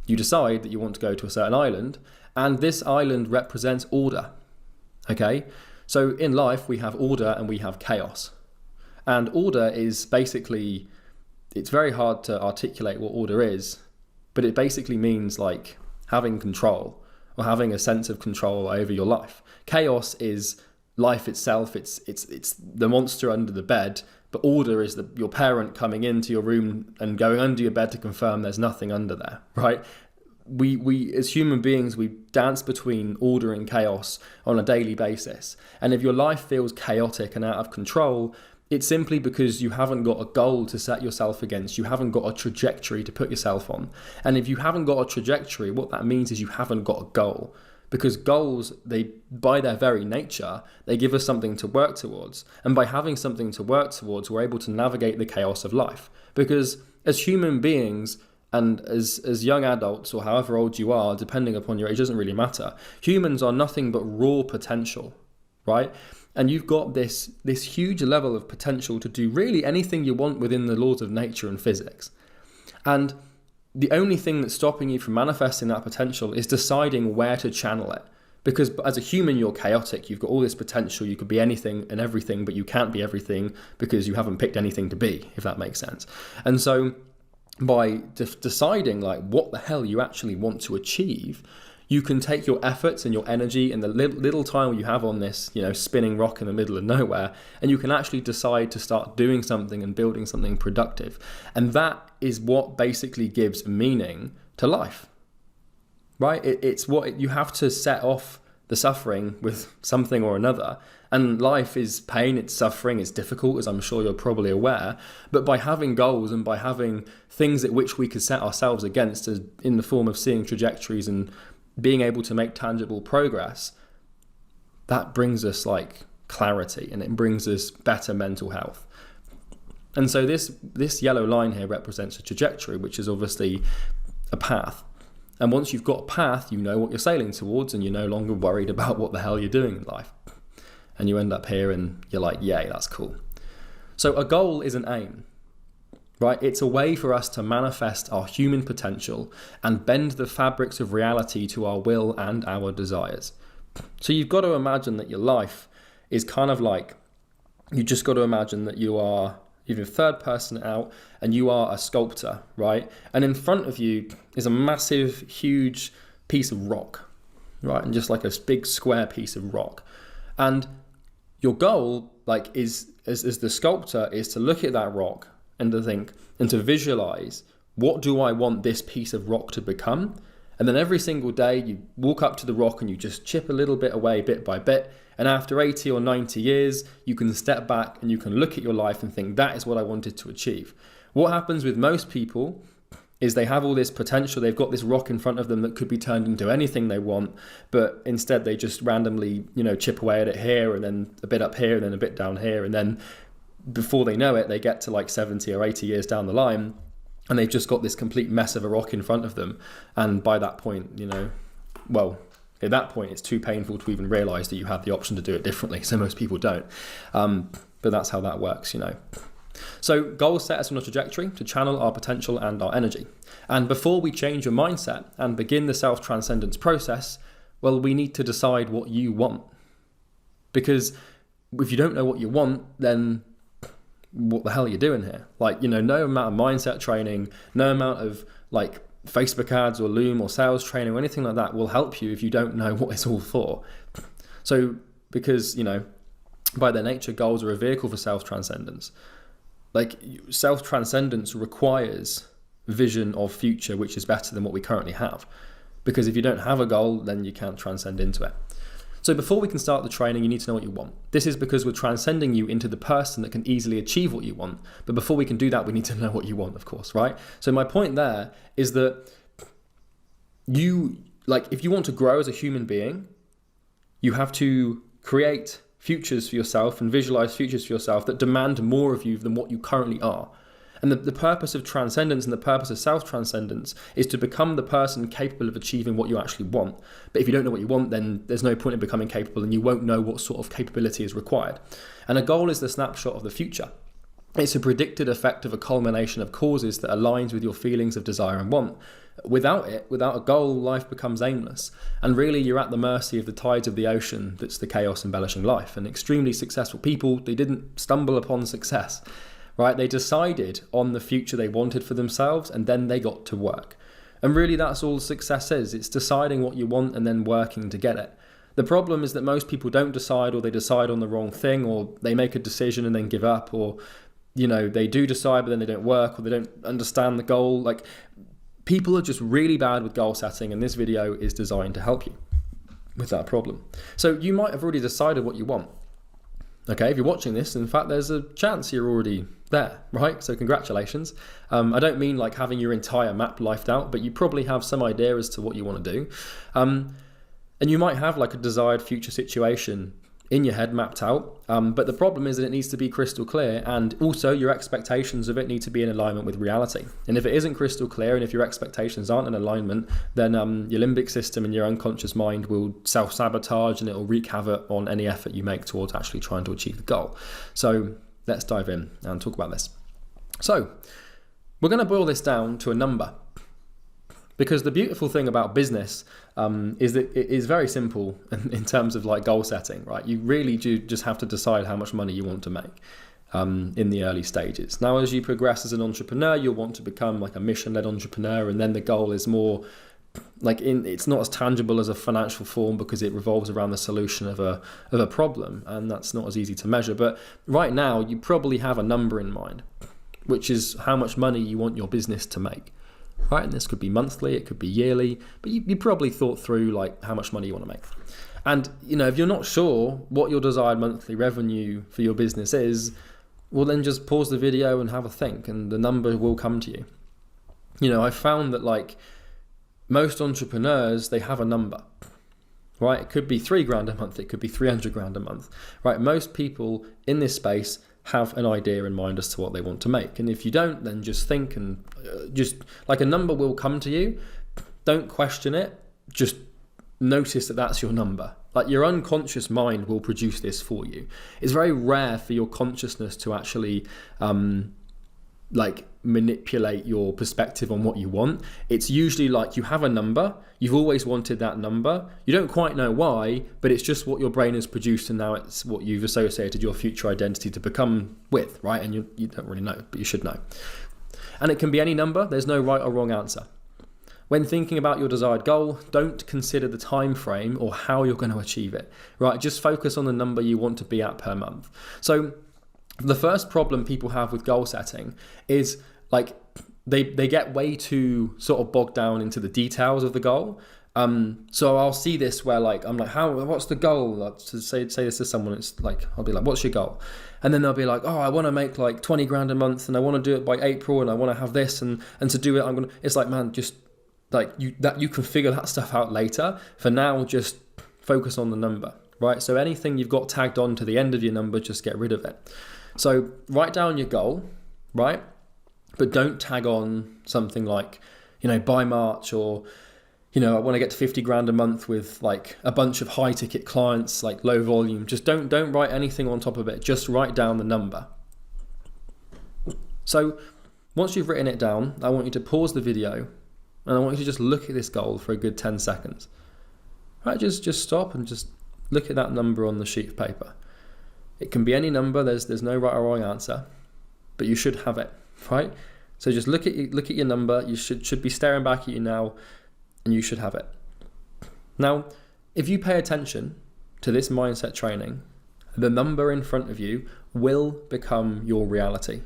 you decide that you want to go to a certain island, and this island represents order, okay? So in life, we have order and we have chaos. And order is basically, it's very hard to articulate what order is, but it basically means like having control or having a sense of control over your life. Chaos is life itself. It's the monster under the bed, but order is your parent coming into your room and going under your bed to confirm there's nothing under there, right? We as human beings, we dance between order and chaos on a daily basis. And if your life feels chaotic and out of control, it's simply because you haven't got a goal to set yourself against. You haven't got a trajectory to put yourself on. And if you haven't got a trajectory, what that means is you haven't got a goal. Because goals, they, by their very nature, they give us something to work towards. And by having something to work towards, we're able to navigate the chaos of life. Because as human beings, and as young adults, or however old you are, depending upon your age, doesn't really matter. Humans are nothing but raw potential, right? And you've got this huge level of potential to do really anything you want within the laws of nature and physics. And the only thing that's stopping you from manifesting that potential is deciding where to channel it. Because as a human, you're chaotic. You've got all this potential. You could be anything and everything, but you can't be everything because you haven't picked anything to be, if that makes sense. And so by deciding like what the hell you actually want to achieve, you can take your efforts and your energy and the little time you have on this, spinning rock in the middle of nowhere, and you can actually decide to start doing something and building something productive. And that is what basically gives meaning to life. Right? It's what you have to set off the suffering with something or another. And life is pain, it's suffering, it's difficult, as I'm sure you're probably aware. But by having goals and by having things at which we could set ourselves against in the form of seeing trajectories and being able to make tangible progress, that brings us like clarity and it brings us better mental health. And so this yellow line here represents a trajectory, which is obviously a path. And once you've got a path, you know what you're sailing towards and you're no longer worried about what the hell you're doing in life. And you end up here and you're like, yay, that's cool. So a goal is an aim, right? It's a way for us to manifest our human potential and bend the fabrics of reality to our will and our desires. So you've got to imagine that your life is kind of like, you just got to imagine that you're a third person out and you are a sculptor, right? And in front of you is a massive, huge piece of rock, right? And just like a big square piece of rock. And your goal, like, is as the sculptor, is to look at that rock and to think and to visualize, what do I want this piece of rock to become? And then every single day you walk up to the rock and you just chip a little bit away, bit by bit. And after 80 or 90 years, you can step back and you can look at your life and think, that is what I wanted to achieve. What happens with most people is they have all this potential. They've got this rock in front of them that could be turned into anything they want, but instead they just randomly, chip away at it here and then a bit up here and then a bit down here. And then before they know it, they get to like 70 or 80 years down the line and they've just got this complete mess of a rock in front of them. And by that point, at that point, it's too painful to even realize that you have the option to do it differently. So most people don't. But that's how that works, So goals set us on a trajectory to channel our potential and our energy. And before we change your mindset and begin the self-transcendence process, well, we need to decide what you want. Because if you don't know what you want, then what the hell are you doing here? Like, no amount of mindset training, no amount of like Facebook ads or Loom or sales training or anything like that will help you if you don't know what it's all for. So because, by their nature, goals are a vehicle for self-transcendence. Like, self-transcendence requires vision of future which is better than what we currently have. Because if you don't have a goal, then you can't transcend into it. So before we can start the training, you need to know what you want. This is because we're transcending you into the person that can easily achieve what you want. But before we can do that, we need to know what you want, of course, right? So my point there is that if you want to grow as a human being, you have to create futures for yourself and visualize futures for yourself that demand more of you than what you currently are. And the purpose of transcendence and the purpose of self-transcendence is to become the person capable of achieving what you actually want. But if you don't know what you want, then there's no point in becoming capable and you won't know what sort of capability is required. And a goal is the snapshot of the future. It's a predicted effect of a culmination of causes that aligns with your feelings of desire and want. Without a goal, life becomes aimless. And really, you're at the mercy of the tides of the ocean that's the chaos embellishing life. And extremely successful people, they didn't stumble upon success. Right? They decided on the future they wanted for themselves and then they got to work. And really that's all success is. It's deciding what you want and then working to get it. The problem is that most people don't decide, or they decide on the wrong thing, or they make a decision and then give up, or they do decide but then they don't work, or they don't understand the goal. Like, people are just really bad with goal setting, and this video is designed to help you with that problem. So you might have already decided what you want. Okay, if you're watching this, in fact, there's a chance you're already there, right? So congratulations. I don't mean like having your entire map lifed out, but you probably have some idea as to what you want to do. And you might have like a desired future situation in your head mapped out. But the problem is that it needs to be crystal clear, and also your expectations of it need to be in alignment with reality. And if it isn't crystal clear, and if your expectations aren't in alignment, then your limbic system and your unconscious mind will self-sabotage, and it will wreak havoc on any effort you make towards actually trying to achieve the goal. So let's dive in and talk about this. So we're going to boil this down to a number, because the beautiful thing about business is that it is very simple in terms of like goal setting, right? You really do just have to decide how much money you want to make in the early stages. Now, as you progress as an entrepreneur, you'll want to become like a mission-led entrepreneur, and then the goal is more like it's not as tangible as a financial form, because it revolves around the solution of a problem, and that's not as easy to measure. But right now, you probably have a number in mind, which is how much money you want your business to make. Right, and this could be monthly, it could be yearly, but you probably thought through like how much money you want to make. And if you're not sure what your desired monthly revenue for your business is, well, then just pause the video and have a think, and the number will come to you. I found that like most entrepreneurs, they have a number, right? It could be $3,000 a month, it could be $300,000 a month, right? Most people in this space have an idea in mind as to what they want to make. And if you don't, then just think, and just like a number will come to you. Don't question it. Just notice that that's your number. Like your unconscious mind will produce this for you. It's very rare for your consciousness to actually like manipulate your perspective on what you want. It's usually like you have a number, you've always wanted that number, you don't quite know why, but it's just what your brain has produced, and now it's what you've associated your future identity to become with, right? And you don't really know, but you should know. And it can be any number. There's no right or wrong answer. When thinking about your desired goal, don't consider the time frame or how you're going to achieve it, right? Just focus on the number you want to be at per month. So the first problem people have with goal setting is like they get way too sort of bogged down into the details of the goal. So I'll see this where like I'm like, what's the goal? Like, to say this to someone, it's like I'll be like, what's your goal? And then they'll be like, oh, I want to make like $20,000 a month, and I want to do it by April, and I want to have this, and to do it, it's like, man, just like you can figure that stuff out later. For now, just focus on the number, right? So anything you've got tagged on to the end of your number, just get rid of it. So write down your goal, right? But don't tag on something like, by March, or, I want to get to $50,000 a month with like a bunch of high ticket clients, like low volume. Just don't write anything on top of it. Just write down the number. So once you've written it down, I want you to pause the video, and I want you to just look at this goal for a good 10 seconds. Right? Just stop and just look at that number on the sheet of paper. It can be any number. There's no right or wrong answer, but you should have it, right? So just look at your number. You should be staring back at you now, and you should have it. Now, if you pay attention to this mindset training, the number in front of you will become your reality.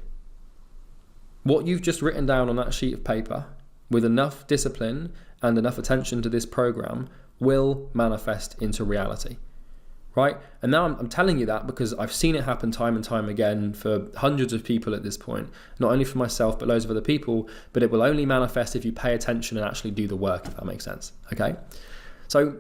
What you've just written down on that sheet of paper, with enough discipline and enough attention to this program, will manifest into reality. Right? And now I'm telling you that because I've seen it happen time and time again for hundreds of people at this point, not only for myself, but loads of other people. But it will only manifest if you pay attention and actually do the work, if that makes sense. Okay. So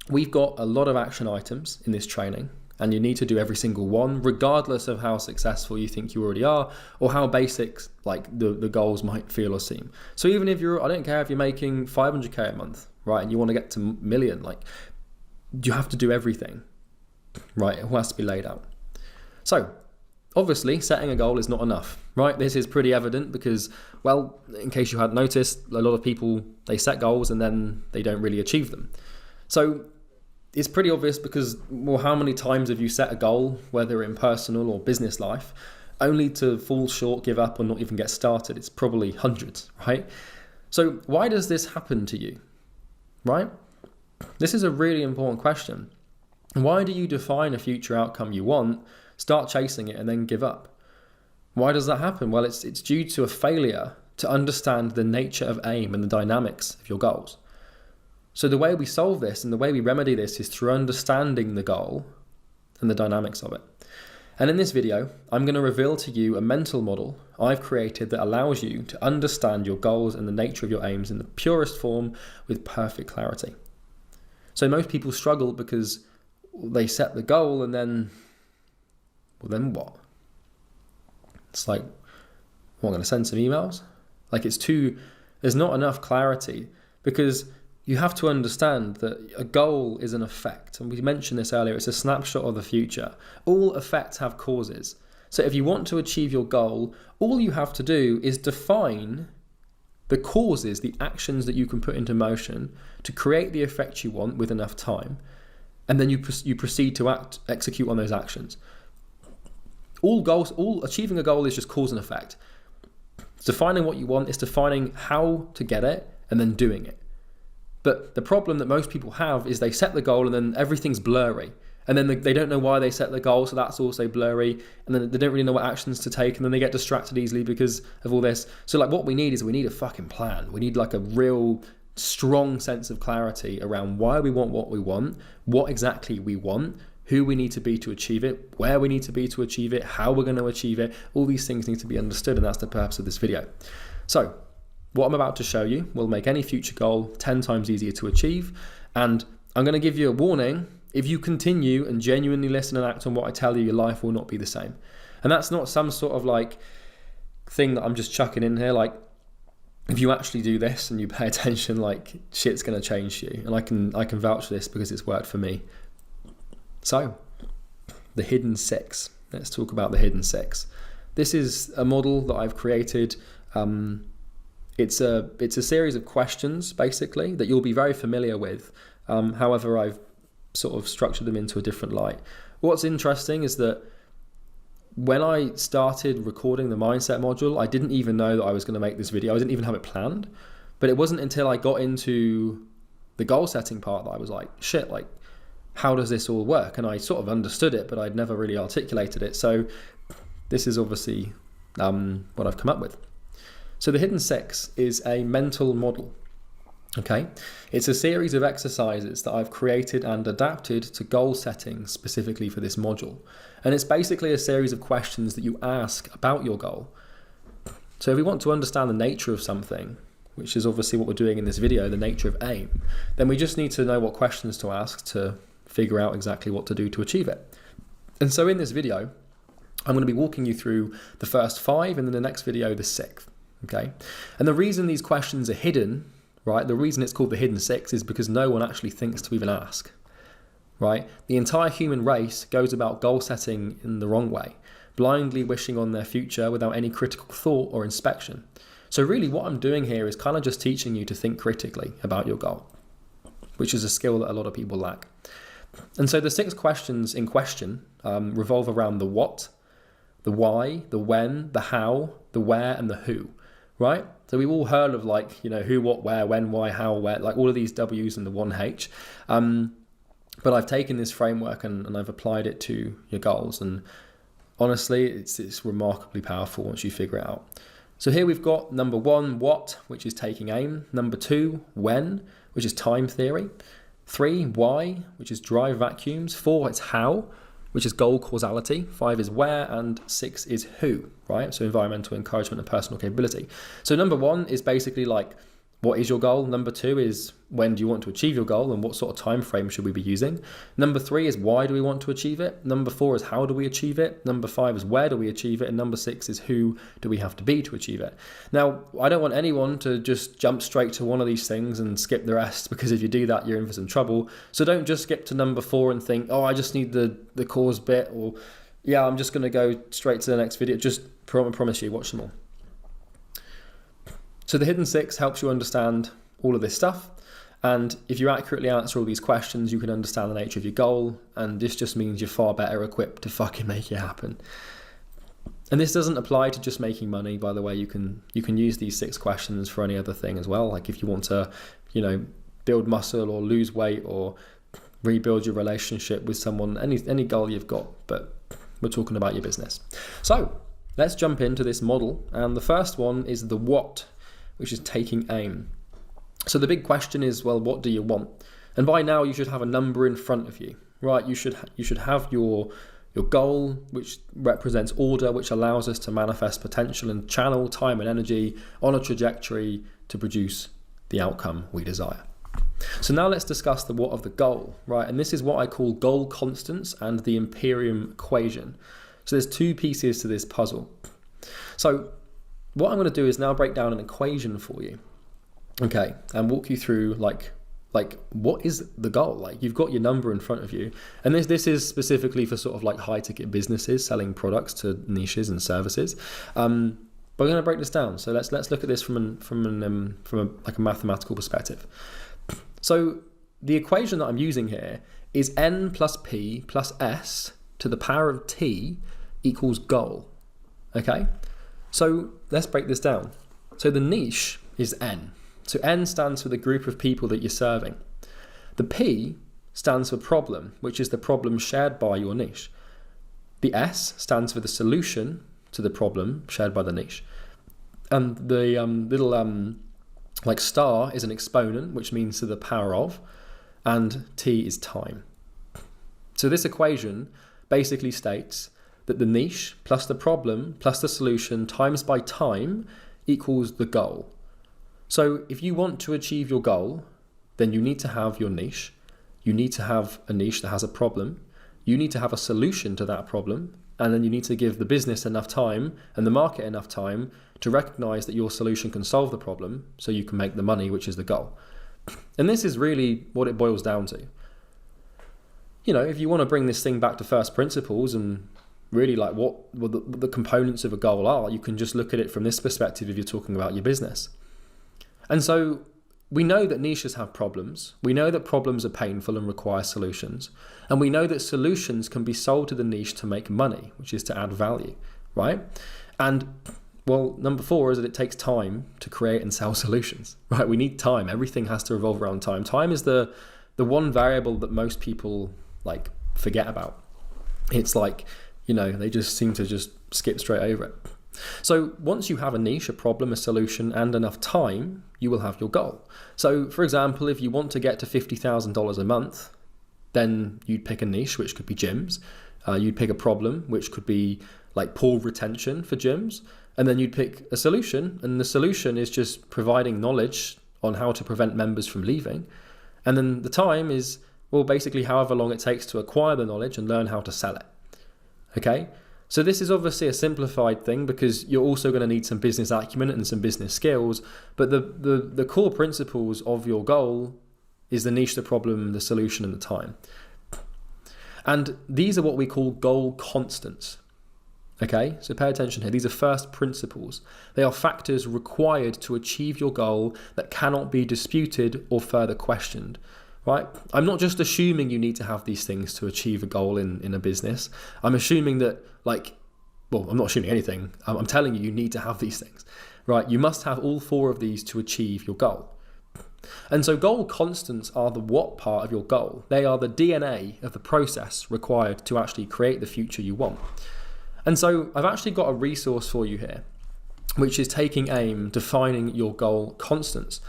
we've got a lot of action items in this training, and you need to do every single one, regardless of how successful you think you already are, or how basic like the goals might feel or seem. So even if I don't care if you're making $500K a month, right? And you want to get to $1 million, like you have to do everything. Right, it all has to be laid out. So, obviously, setting a goal is not enough, right? This is pretty evident because, well, in case you hadn't noticed, a lot of people, they set goals and then they don't really achieve them. So, it's pretty obvious because, well, how many times have you set a goal, whether in personal or business life, only to fall short, give up, or not even get started? It's probably hundreds, right? So, why does this happen to you, right? This is a really important question. Why do you define a future outcome you want, start chasing it, and then give up? Why does that happen? Well, it's due to a failure to understand the nature of aim and the dynamics of your goals. So the way we solve this and the way we remedy this is through understanding the goal and the dynamics of it. And in this video, I'm going to reveal to you a mental model I've created that allows you to understand your goals and the nature of your aims in the purest form with perfect clarity. So most people struggle because they set the goal and then what? It's like, I'm going to send some emails. Like there's not enough clarity, because you have to understand that a goal is an effect. And we mentioned this earlier, it's a snapshot of the future. All effects have causes. So if you want to achieve your goal, all you have to do is define the causes, the actions that you can put into motion to create the effect you want with enough time. And then you proceed to execute on those actions. All achieving a goal is just cause and effect. It's defining what you want, it's defining how to get it, and then doing it. But the problem that most people have is they set the goal and then everything's blurry. And then they don't know why they set the goal, so that's also blurry. And then they don't really know what actions to take, and then they get distracted easily because of all this. So like what we need a fucking plan. We need like a real strong sense of clarity around why we want what we want, what exactly we want, who we need to be to achieve it, where we need to be to achieve it, how we're going to achieve it. All these things need to be understood, and that's the purpose of this video. So what I'm about to show you will make any future goal 10 times easier to achieve. And I'm going to give you a warning. If you continue and genuinely listen and act on what I tell you, your life will not be the same. And that's not some sort of like thing that I'm just chucking in here. Like, if you actually do this and you pay attention, like shit's going to change you. And I can vouch for this because it's worked for me. So, the hidden six. Let's talk about the hidden six. This is a model that I've created. It's a series of questions, basically, that you'll be very familiar with. However, I've sort of structured them into a different light. What's interesting is that when I started recording the mindset module, I didn't even know that I was going to make this video. I didn't even have it planned. But it wasn't until I got into the goal setting part that I was like, shit, like, how does this all work? And I sort of understood it, but I'd never really articulated it. So this is obviously what I've come up with. So the hidden six is a mental model. Okay, it's a series of exercises that I've created and adapted to goal setting specifically for this module. And it's basically a series of questions that you ask about your goal. So if we want to understand the nature of something, which is obviously what we're doing in this video, the nature of aim, then we just need to know what questions to ask to figure out exactly what to do to achieve it. And so in this video, I'm going to be walking you through the first 5 and in the next video, the 6th. Okay, and the reason these questions are hidden, right, the reason it's called the hidden 6 is because no one actually thinks to even ask, right? The entire human race goes about goal setting in the wrong way, blindly wishing on their future without any critical thought or inspection. So really what I'm doing here is kind of just teaching you to think critically about your goal, which is a skill that a lot of people lack. And so the 6 questions in question revolve around the what, the why, the when, the how, the where, and the who. Right? So we've all heard of like, you know, who, what, where, when, why, how, where, like all of these W's and the 1 H. But I've taken this framework and I've applied it to your goals. And honestly, it's remarkably powerful once you figure it out. So here we've got number 1, what, which is taking aim. Number 2, when, which is time theory. 3, why, which is drive vacuums. 4, it's how, which is goal causality. 5 is where, and 6 is who, right? So environmental encouragement and personal capability. So number 1 is basically like, what is your goal? Number 2 is when do you want to achieve your goal and what sort of time frame should we be using? Number 3 is why do we want to achieve it? Number 4 is how do we achieve it? Number 5 is where do we achieve it? And number 6 is who do we have to be to achieve it? Now, I don't want anyone to just jump straight to one of these things and skip the rest, because if you do that, you're in for some trouble. So don't just skip to number 4 and think, oh, I just need the cause bit, or yeah, I'm just going to go straight to the next video. Just promise you, watch them all. So the hidden 6 helps you understand all of this stuff. And if you accurately answer all these questions, you can understand the nature of your goal. And this just means you're far better equipped to fucking make it happen. And this doesn't apply to just making money, by the way. You can use these 6 questions for any other thing as well. Like if you want to, you know, build muscle or lose weight or rebuild your relationship with someone, any goal you've got, but we're talking about your business. So let's jump into this model. And the first one is the what, which is taking aim. So the big question is, well, what do you want? And by now you should have a number in front of you, right? You should have your goal, which represents order, which allows us to manifest potential and channel time and energy on a trajectory to produce the outcome we desire. So now let's discuss the what of the goal, right? And this is what I call goal constants and the Imperium equation. So there's two pieces to this puzzle. So what I'm going to do is now break down an equation for you, okay, and walk you through like what is the goal? Like, you've got your number in front of you, and this is specifically for sort of like high ticket businesses selling products to niches and services. But we're going to break this down. So let's look at this from a mathematical perspective. So the equation that I'm using here is n plus p plus s to the power of t equals goal. Okay, so let's break this down. So the niche is n. So N stands for the group of people that you're serving. The P stands for problem, which is the problem shared by your niche. The S stands for the solution to the problem shared by the niche. And the little like star is an exponent, which means to the power of, and T is time. So this equation basically states that the niche plus the problem plus the solution times by time equals the goal. So if you want to achieve your goal, then you need to have your niche. You need to have a niche that has a problem. You need to have a solution to that problem. And then you need to give the business enough time and the market enough time to recognize that your solution can solve the problem so you can make the money, which is the goal. And this is really what it boils down to. You know, if you want to bring this thing back to first principles and really like what the components of a goal are, you can just look at it from this perspective if you're talking about your business. And so we know that niches have problems. We know that problems are painful and require solutions. And we know that solutions can be sold to the niche to make money, which is to add value, right? And well, number 4 is that it takes time to create and sell solutions, right? We need time. Everything has to revolve around time. Time is the one variable that most people like forget about. It's like, you know, they just seem to just skip straight over it. So once you have a niche, a problem, a solution, and enough time, you will have your goal. So for example, if you want to get to $50,000 a month, then you'd pick a niche, which could be gyms. You'd pick a problem, which could be like poor retention for gyms. And then you'd pick a solution, and the solution is just providing knowledge on how to prevent members from leaving. And then the time is, well, basically however long it takes to acquire the knowledge and learn how to sell it. Okay? So this is obviously a simplified thing because you're also going to need some business acumen and some business skills, but the core principles of your goal is the niche, the problem, the solution, and the time. And these are what we call goal constants. Okay, so pay attention here. These are first principles. They are factors required to achieve your goal that cannot be disputed or further questioned. Right? I'm not just assuming you need to have these things to achieve a goal in a business. I'm assuming that, I'm not assuming anything. I'm telling you need to have these things, right? You must have all 4 of these to achieve your goal. And so goal constants are the what part of your goal. They are the DNA of the process required to actually create the future you want. And so I've actually got a resource for you here, which is taking aim, defining your goal constants.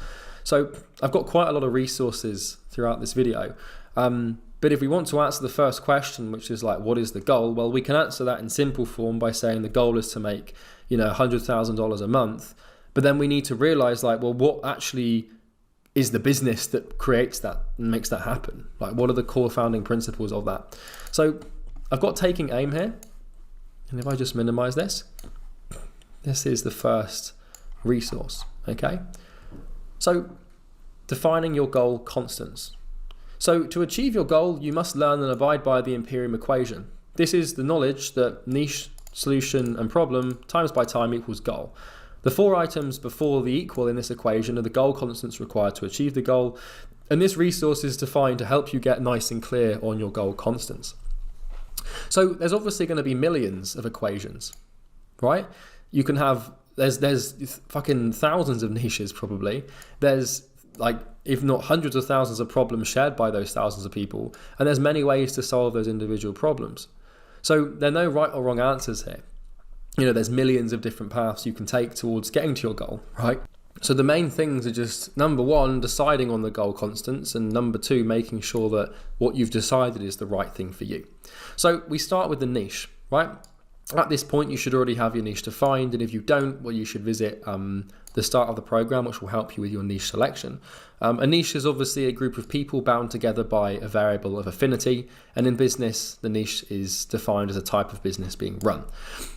So I've got quite a lot of resources throughout this video. But if we want to answer the first question, which is like, what is the goal? Well, we can answer that in simple form by saying the goal is to make, $100,000 a month. But then we need to realize what actually is the business that creates that and makes that happen? Like, what are the core founding principles of that? So I've got taking aim here. And if I just minimize this, this is the first resource, okay? So defining your goal constants. So to achieve your goal, you must learn and abide by the Imperium equation. This is the knowledge that niche, solution, and problem times by time equals goal. The 4 items before the equal in this equation are the goal constants required to achieve the goal. And this resource is defined to help you get nice and clear on your goal constants. So there's obviously going to be millions of equations, right? You can have, there's fucking thousands of niches probably. There's if not hundreds of thousands of problems shared by those thousands of people. And there's many ways to solve those individual problems. So there are no right or wrong answers here. There's millions of different paths you can take towards getting to your goal, right? So the main things are just, number 1, deciding on the goal constants, and number 2, making sure that what you've decided is the right thing for you. So we start with the niche, right? At this point, you should already have your niche defined, and if you don't, well, you should visit the start of the program, which will help you with your niche selection. A niche is obviously a group of people bound together by a variable of affinity, and in business, the niche is defined as a type of business being run.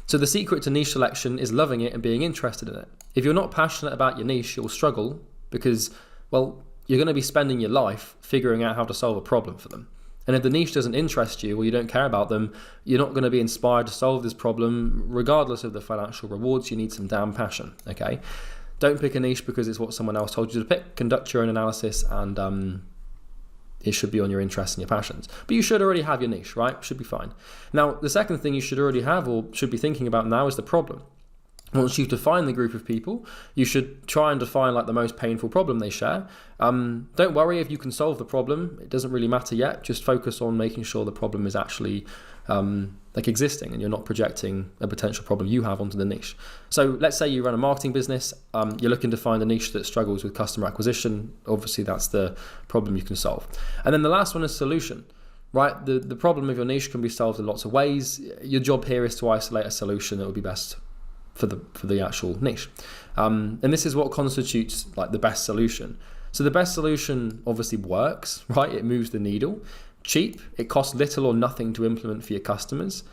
So the secret to niche selection is loving it and being interested in it. If you're not passionate about your niche, you'll struggle because, well, you're going to be spending your life figuring out how to solve a problem for them. And if the niche doesn't interest you or you don't care about them, you're not going to be inspired to solve this problem. Regardless of the financial rewards, you need some damn passion, okay? Don't pick a niche because it's what someone else told you to pick. Conduct your own analysis, and it should be on your interests and your passions. But you should already have your niche, right? Should be fine. Now, the second thing you should already have or should be thinking about now is the problem. Once you've defined the group of people, you should try and define like the most painful problem they share. Don't worry if you can solve the problem. It doesn't really matter yet. Just focus on making sure the problem is actually like existing and you're not projecting a potential problem you have onto the niche. So let's say you run a marketing business. You're looking to find a niche that struggles with customer acquisition. Obviously, that's the problem you can solve. And then the last one is solution. Right, the problem of your niche can be solved in lots of ways. Your job here is to isolate a solution that would be best for the actual niche, and this is what constitutes like the best solution. So the best solution obviously works, right? It moves the needle. Cheap, it costs little or nothing to implement for your customers.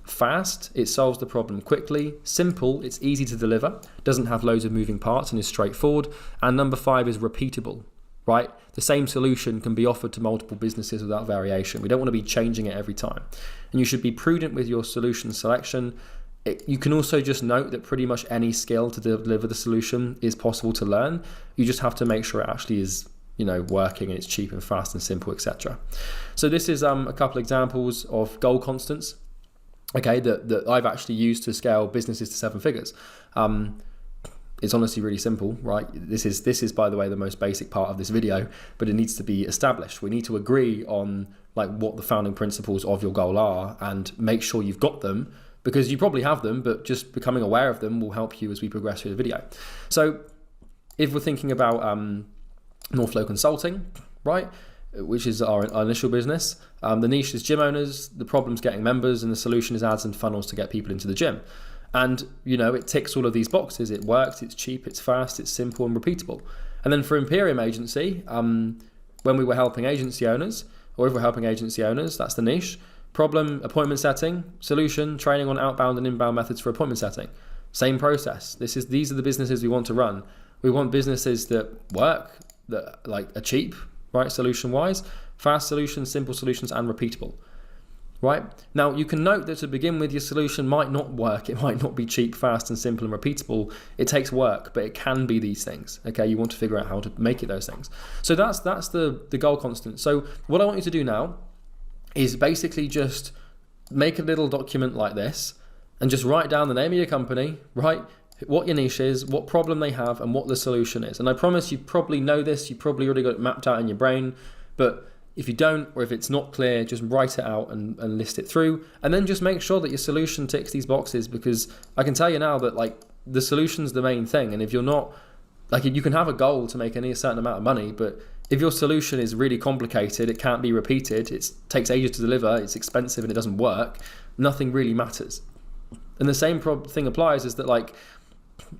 Fast, it solves the problem quickly. Simple, it's easy to deliver, doesn't have loads of moving parts and is straightforward. And number 5 is repeatable, right? The same solution can be offered to multiple businesses without variation. We don't want to be changing it every time. And you should be prudent with your solution selection. You can also just note that pretty much any skill to deliver the solution is possible to learn. You just have to make sure it actually is, working and it's cheap and fast and simple, etc. So this is a couple examples of goal constants, okay, that I've actually used to scale businesses to 7 figures. It's honestly really simple, right? This is, by the way, the most basic part of this video, but it needs to be established. We need to agree on like what the founding principles of your goal are and make sure you've got them, because you probably have them, but just becoming aware of them will help you as we progress through the video. So if we're thinking about NorthFlow Consulting, right, which is our initial business, the niche is gym owners, the problem's getting members, and the solution is ads and funnels to get people into the gym. And, it ticks all of these boxes. It works, it's cheap, it's fast, it's simple and repeatable. And then for Imperium Agency, when we were helping agency owners, or if we're helping agency owners, that's the niche. Problem, appointment setting, solution, training on outbound and inbound methods for appointment setting. Same process. These are the businesses we want to run. We want businesses that work, that like are cheap, right, solution-wise, fast solutions, simple solutions, and repeatable, right? Now, you can note that to begin with, your solution might not work. It might not be cheap, fast, and simple and repeatable. It takes work, but it can be these things, okay? You want to figure out how to make it those things. So that's the goal constant. So what I want you to do now is basically just make a little document like this and just write down the name of your company, right? What your niche is, what problem they have, and what the solution is. And I promise you probably know this, you probably already got it mapped out in your brain, but if you don't, or if it's not clear, just write it out and list it through, and then just make sure that your solution ticks these boxes, because I can tell you now that like the solution's the main thing. And if you're not, like, you can have a goal to make a certain amount of money, but if your solution is really complicated, it can't be repeated, it takes ages to deliver, it's expensive and it doesn't work, nothing really matters. And the same thing applies, is that like,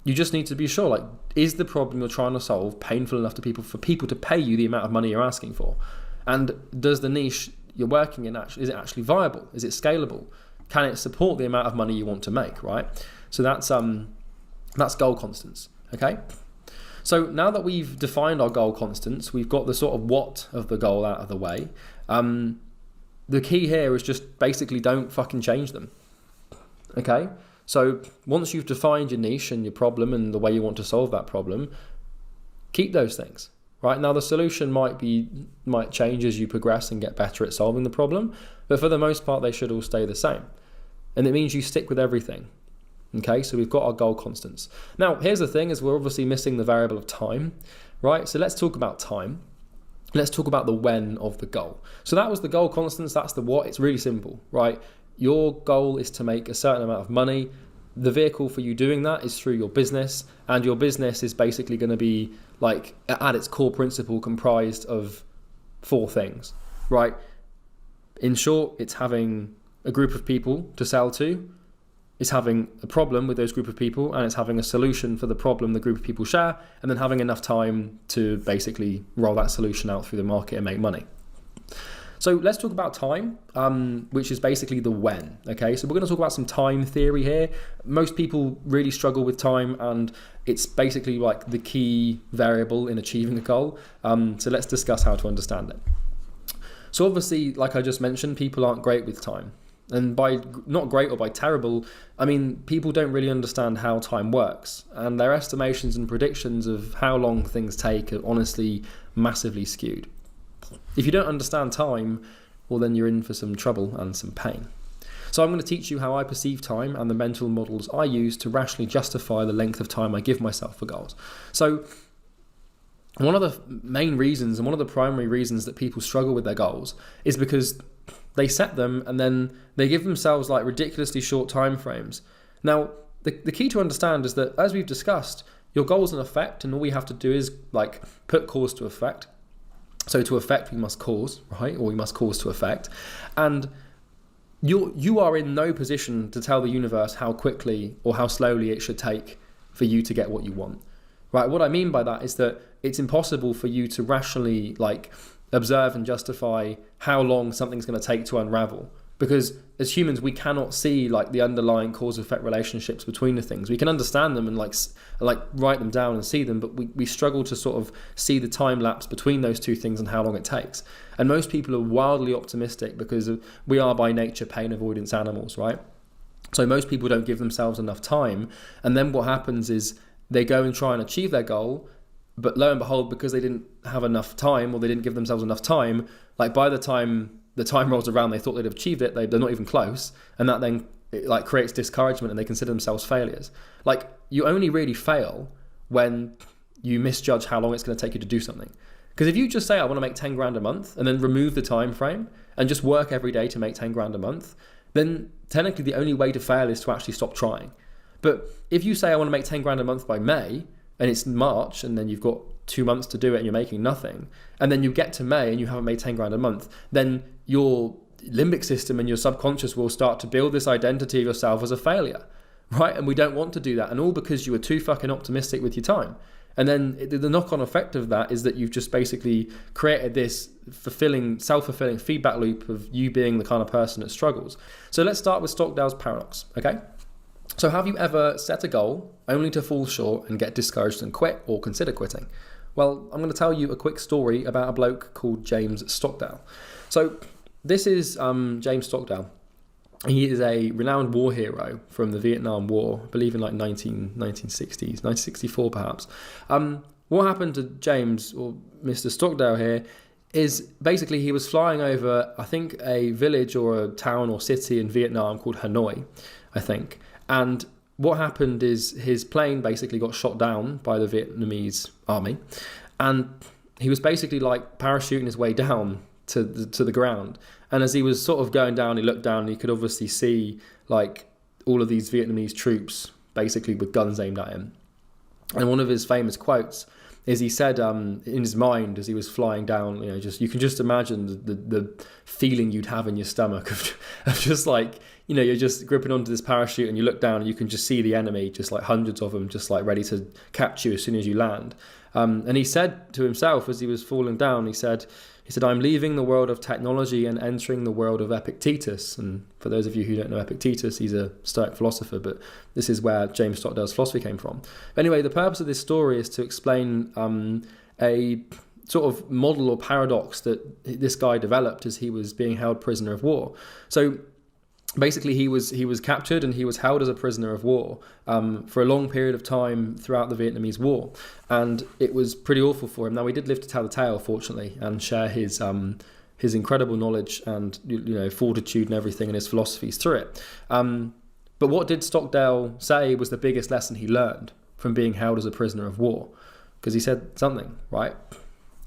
you just need to be sure, like, is the problem you're trying to solve painful enough for people to pay you the amount of money you're asking for? And does the niche you're working in, is it actually viable? Is it scalable? Can it support the amount of money you want to make, right? So that's goal constants, okay? So now that we've defined our goal constants, we've got the sort of what of the goal out of the way. The key here is just basically don't fucking change them, okay? So once you've defined your niche and your problem and the way you want to solve that problem, keep those things, right? Now the solution might change as you progress and get better at solving the problem, but for the most part, they should all stay the same. And it means you stick with everything. Okay, so we've got our goal constants. Now, here's the thing, is we're obviously missing the variable of time, right? So let's talk about time. Let's talk about the when of the goal. So that was the goal constants, that's the what. It's really simple, right? Your goal is to make a certain amount of money. The vehicle for you doing that is through your business, and your business is basically going to be, like, at its core principle, comprised of 4 things, right? In short, it's having a group of people to sell to, is having a problem with those group of people, and it's having a solution for the problem the group of people share, and then having enough time to basically roll that solution out through the market and make money. So let's talk about time, which is basically the when. Okay, so we're going to talk about some time theory here. Most people really struggle with time, and it's basically like the key variable in achieving a goal. So let's discuss how to understand it. So obviously, like I just mentioned, people aren't great with time. And by not great or by terrible, I mean people don't really understand how time works, and their estimations and predictions of how long things take are honestly massively skewed. If you don't understand time, well then you're in for some trouble and some pain. So I'm going to teach you how I perceive time and the mental models I use to rationally justify the length of time I give myself for goals. So one of the main reasons and one of the primary reasons that people struggle with their goals is because they set them and then they give themselves like ridiculously short time frames. Now, the key to understand is that, as we've discussed, your goal's an effect, and all we have to do is like put cause to effect. So to effect, we must cause, right? Or we must cause to effect. And you are in no position to tell the universe how quickly or how slowly it should take for you to get what you want, right? What I mean by that is that it's impossible for you to rationally like observe and justify how long something's going to take to unravel, because as humans we cannot see like the underlying cause effect relationships between the things. We can understand them and like write them down and see them, but we struggle to sort of see the time lapse between those two things and how long it takes. And most people are wildly optimistic because we are by nature pain avoidance animals, right? So most people don't give themselves enough time, and then what happens is they go and try and achieve their goal, but lo and behold, because they didn't have enough time, or they didn't give themselves enough time, like by the time the time rolls around, they thought they'd achieved it, they're not even close, and that then like creates discouragement and they consider themselves failures. Like, you only really fail when you misjudge how long it's going to take you to do something. Because if you just say, I want to make 10 grand a month, and then remove the time frame and just work every day to make 10 grand a month, then technically the only way to fail is to actually stop trying. But if you say, I want to make 10 grand a month by May, and it's March, and then you've got 2 months to do it and you're making nothing, and then you get to May and you haven't made 10 grand a month, then your limbic system and your subconscious will start to build this identity of yourself as a failure, right? And we don't want to do that, and all because you were too fucking optimistic with your time. And then the knock-on effect of that is that you've just basically created this self-fulfilling feedback loop of you being the kind of person that struggles. So let's start with Stockdale's paradox, okay? So have you ever set a goal only to fall short and get discouraged and quit, or consider quitting? Well, I'm going to tell you a quick story about a bloke called James Stockdale. So this is James Stockdale. He is a renowned war hero from the Vietnam War, I believe in like 1960s, 1964 perhaps. What happened to James, or Mr. Stockdale here, is basically he was flying over, I think, a village or a town or city in Vietnam called Hanoi, I think. And what happened is his plane basically got shot down by the Vietnamese army, and he was basically like parachuting his way down to the ground. And as he was sort of going down, he looked down and he could obviously see like all of these Vietnamese troops basically with guns aimed at him. And one of his famous quotes is he said in his mind as he was flying down, you can just imagine the feeling you'd have in your stomach of just like, you're just gripping onto this parachute and you look down and you can just see the enemy, just like hundreds of them, just like ready to catch you as soon as you land. And he said to himself as he was falling down, he said, I'm leaving the world of technology and entering the world of Epictetus. And for those of you who don't know Epictetus, he's a Stoic philosopher, but this is where James Stockdale's philosophy came from. Anyway, the purpose of this story is to explain a sort of model or paradox that this guy developed as he was being held prisoner of war. So basically he was captured and he was held as a prisoner of war for a long period of time throughout the Vietnamese War, and it was pretty awful for him. Now, he did live to tell the tale, fortunately, and share his incredible knowledge and fortitude and everything and his philosophies through it. But what did Stockdale say was the biggest lesson he learned from being held as a prisoner of war? Because he said something, right?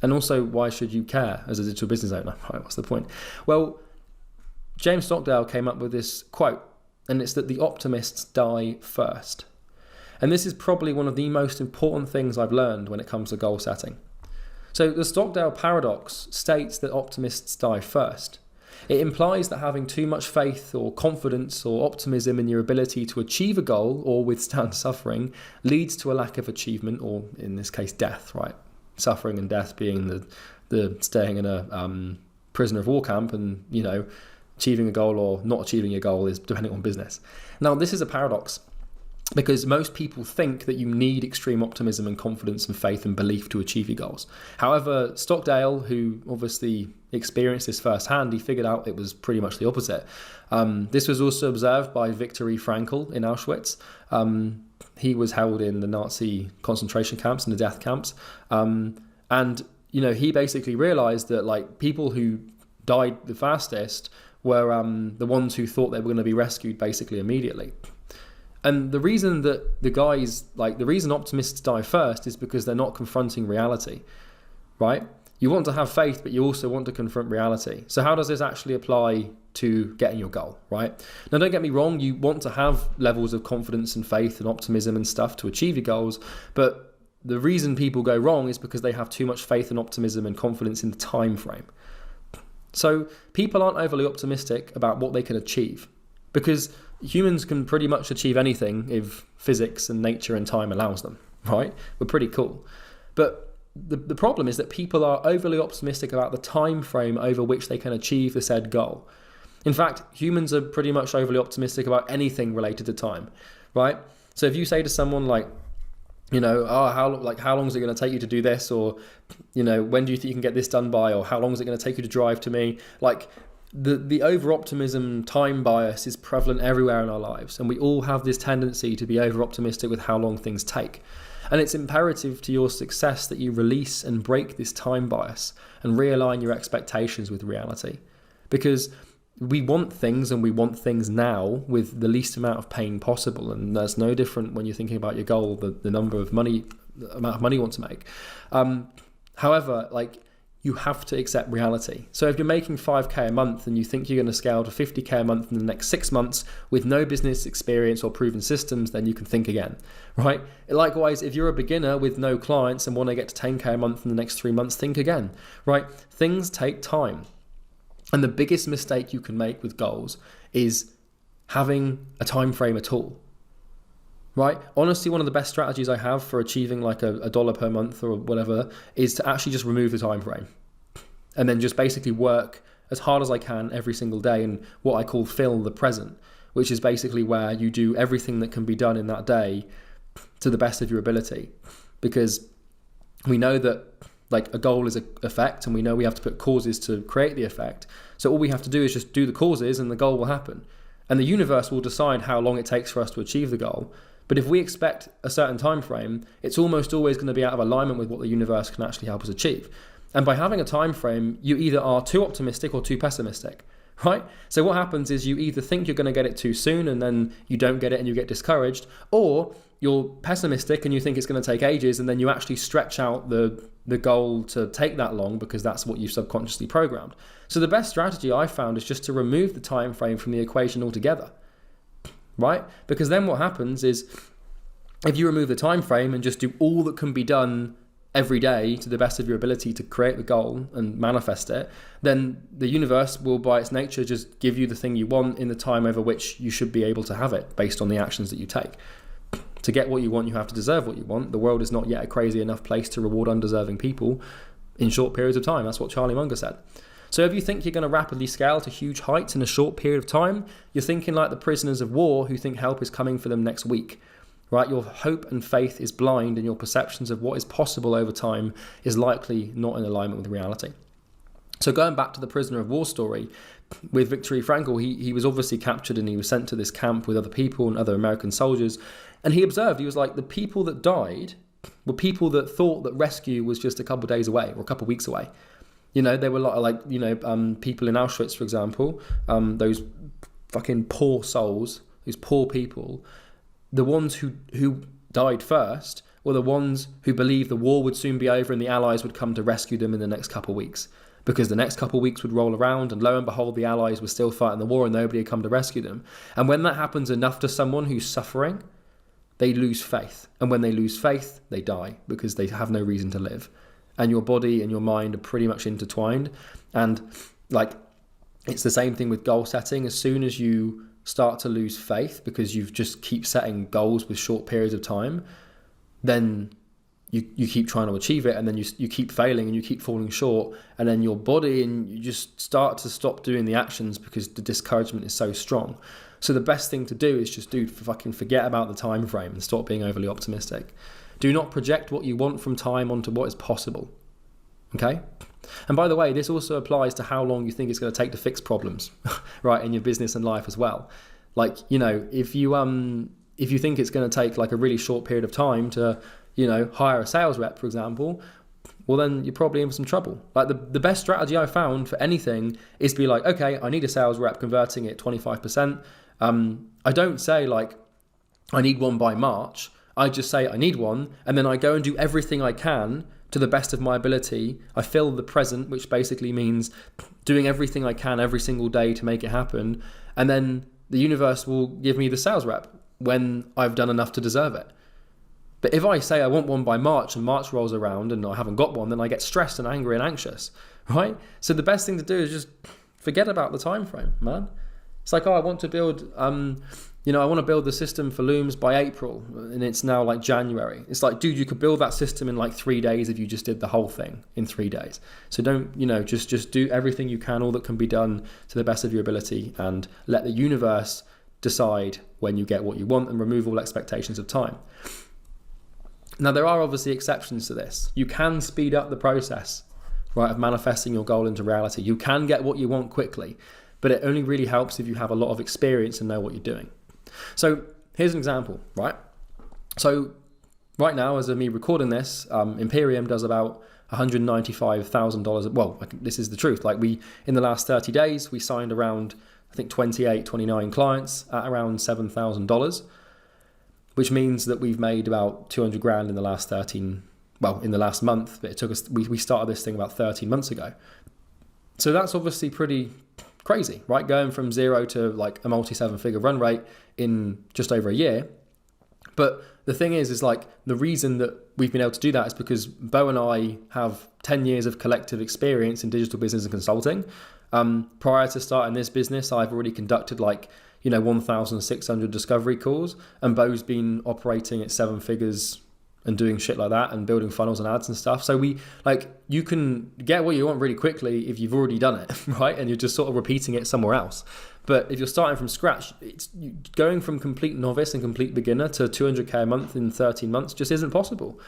And also, why should you care as a digital business owner? Right, what's the point? Well, James Stockdale came up with this quote, and it's that the optimists die first. And this is probably one of the most important things I've learned when it comes to goal setting. So the Stockdale paradox states that optimists die first. It implies that having too much faith or confidence or optimism in your ability to achieve a goal or withstand suffering leads to a lack of achievement, or in this case, death, right? Suffering and death being the staying in a prisoner of war camp and, achieving a goal or not achieving a goal is depending on business. Now, this is a paradox, because most people think that you need extreme optimism and confidence and faith and belief to achieve your goals. However, Stockdale, who obviously experienced this firsthand, he figured out it was pretty much the opposite. This was also observed by Viktor Frankl in Auschwitz. He was held in the Nazi concentration camps and the death camps. And he basically realized that people who died the fastest were the ones who thought they were going to be rescued basically immediately. And the reason that the reason optimists die first is because they're not confronting reality, right? You want to have faith, but you also want to confront reality. So how does this actually apply to getting your goal, right? Now, don't get me wrong, you want to have levels of confidence and faith and optimism and stuff to achieve your goals, but the reason people go wrong is because they have too much faith and optimism and confidence in the time frame. So people aren't overly optimistic about what they can achieve, because humans can pretty much achieve anything if physics and nature and time allows them, right? We're pretty cool. But the problem is that people are overly optimistic about the time frame over which they can achieve the said goal. In fact, humans are pretty much overly optimistic about anything related to time, right? So if you say to someone how long is it going to take you to do this? Or, when do you think you can get this done by? Or how long is it going to take you to drive to me? The over-optimism time bias is prevalent everywhere in our lives, and we all have this tendency to be over-optimistic with how long things take. And it's imperative to your success that you release and break this time bias and realign your expectations with reality. Because we want things, and we want things now with the least amount of pain possible, and that's no different when you're thinking about your goal, the amount of money you want to make. However, you have to accept reality. So if you're making 5k a month and you think you're going to scale to 50k a month in the next 6 months with no business experience or proven systems, then you can think again, right? Likewise, if you're a beginner with no clients and want to get to 10k a month in the next 3 months, think again, right? Things take time. And the biggest mistake you can make with goals is having a time frame at all. Right? Honestly, one of the best strategies I have for achieving a dollar per month or whatever is to actually just remove the time frame and then just basically work as hard as I can every single day in what I call fill the present, which is basically where you do everything that can be done in that day to the best of your ability. Because we know that a goal is an effect, and we know we have to put causes to create the effect. So all we have to do is just do the causes and the goal will happen. And the universe will decide how long it takes for us to achieve the goal. But if we expect a certain time frame, it's almost always going to be out of alignment with what the universe can actually help us achieve. And by having a time frame, you either are too optimistic or too pessimistic, right? So what happens is you either think you're going to get it too soon and then you don't get it and you get discouraged, or you're pessimistic and you think it's going to take ages and then you actually stretch out the goal to take that long because that's what you've subconsciously programmed. So the best strategy I found is just to remove the time frame from the equation altogether. Right? Because then what happens is if you remove the time frame and just do all that can be done every day to the best of your ability to create the goal and manifest it, then the universe will by its nature just give you the thing you want in the time over which you should be able to have it based on the actions that you take. To get what you want, you have to deserve what you want. The world is not yet a crazy enough place to reward undeserving people in short periods of time. That's what Charlie Munger said. So if you think you're going to rapidly scale to huge heights in a short period of time, you're thinking like the prisoners of war who think help is coming for them next week, right? Your hope and faith is blind, and your perceptions of what is possible over time is likely not in alignment with reality. So going back to the prisoner of war story, with Viktor Frankl, he was obviously captured and he was sent to this camp with other people and other American soldiers. And he observed, he was like, the people that died were people that thought that rescue was just a couple of days away or a couple of weeks away. They were people in Auschwitz, for example, those fucking poor souls, those poor people, the ones who died first were the ones who believed the war would soon be over and the Allies would come to rescue them in the next couple of weeks. Because the next couple of weeks would roll around and lo and behold, the Allies were still fighting the war and nobody had come to rescue them. And when that happens enough to someone who's suffering, they lose faith. And when they lose faith, they die because they have no reason to live. And your body and your mind are pretty much intertwined. And It's the same thing with goal setting. As soon as you start to lose faith because you've just keep setting goals with short periods of time, then you keep trying to achieve it, and then you keep failing and you keep falling short, and then your body and you just start to stop doing the actions because the discouragement is so strong. So the best thing to do is just fucking forget about the time frame and stop being overly optimistic. Do not project what you want from time onto what is possible. Okay? And by the way, this also applies to how long you think it's going to take to fix problems, right, in your business and life as well. Like, if you think it's going to take like a really short period of time to, hire a sales rep, for example, well, then you're probably in for some trouble. Like the best strategy I found for anything is to be like, okay, I need a sales rep, converting it 25%. I don't say like, I need one by March. I just say I need one, and then I go and do everything I can to the best of my ability. I fill the present, which basically means doing everything I can every single day to make it happen. And then the universe will give me the sales rep when I've done enough to deserve it. But if I say I want one by March and March rolls around and I haven't got one, then I get stressed and angry and anxious, right? So the best thing to do is just forget about the time frame, man. It's like, I want to build, I want to build the system for looms by April, and it's now like January. It's like, dude, you could build that system in like 3 days if you just did the whole thing in 3 days. So don't, just do everything you can, all that can be done to the best of your ability, and let the universe decide when you get what you want, and remove all expectations of time. Now, there are obviously exceptions to this. You can speed up the process, right, of manifesting your goal into reality. You can get what you want quickly, but it only really helps if you have a lot of experience and know what you're doing. So here's an example, right? So right now, as of me recording this, Imperium does about $195,000. Well, this is the truth. Like in the last 30 days, we signed around, I think 29 clients at around $7,000, which means that we've made about 200 grand in the last in the last month. But it took us, we started this thing about 13 months ago. So that's obviously pretty crazy, right? Going from zero to like a multi-7-figure run rate in just over a year. But the thing is like the reason that we've been able to do that is because Bo and I have 10 years of collective experience in digital business and consulting. Prior to starting this business, I've already conducted 1,600 discovery calls, and Bo's been operating at 7 figures and doing shit like that and building funnels and ads and stuff. So you can get what you want really quickly if you've already done it, right? And you're just sort of repeating it somewhere else. But if you're starting from scratch, it's going from complete novice and complete beginner to 200K a month in 13 months just isn't possible.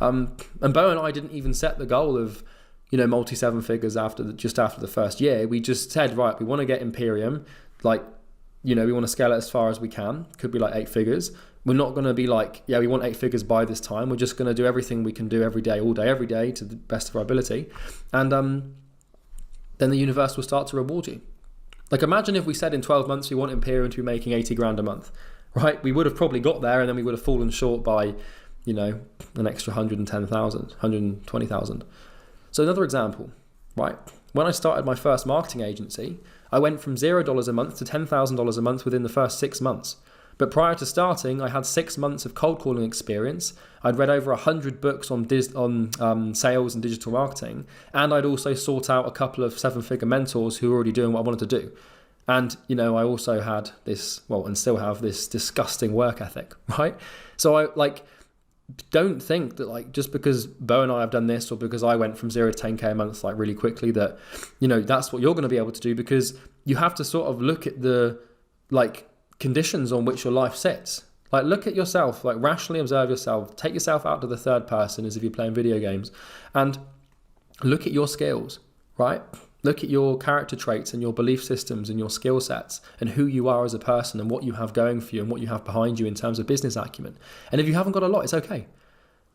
And Bo and I didn't even set the goal of, multi-7 figures after the first year. We just said, right, we want to get Imperium, we want to scale it as far as we can. Could be like 8 figures. We're not going to be like, we want 8 figures by this time. We're just going to do everything we can do every day, all day, every day to the best of our ability. And then the universe will start to reward you. Like imagine if we said in 12 months we want Imperium to be making 80 grand a month, right? We would have probably got there, and then we would have fallen short by, an extra 110,000, 120,000. So another example, right? When I started my first marketing agency, I went from $0 a month to $10,000 a month within the first 6 months. But prior to starting, I had 6 months of cold calling experience. I'd read over 100 books on sales and digital marketing. And I'd also sought out a couple of 7-figure mentors who were already doing what I wanted to do. And, I also had this, and still have this disgusting work ethic, right? So I don't think that just because Bo and I have done this, or because I went from 0 to 10K a month really quickly, that, that's what you're going to be able to do, because you have to sort of look at the conditions on which your life sits. Look at yourself, rationally observe yourself, take yourself out to the third person as if you're playing video games, and look at your skills, right? Look at your character traits and your belief systems and your skill sets and who you are as a person and what you have going for you and what you have behind you in terms of business acumen. And if you haven't got a lot, it's okay,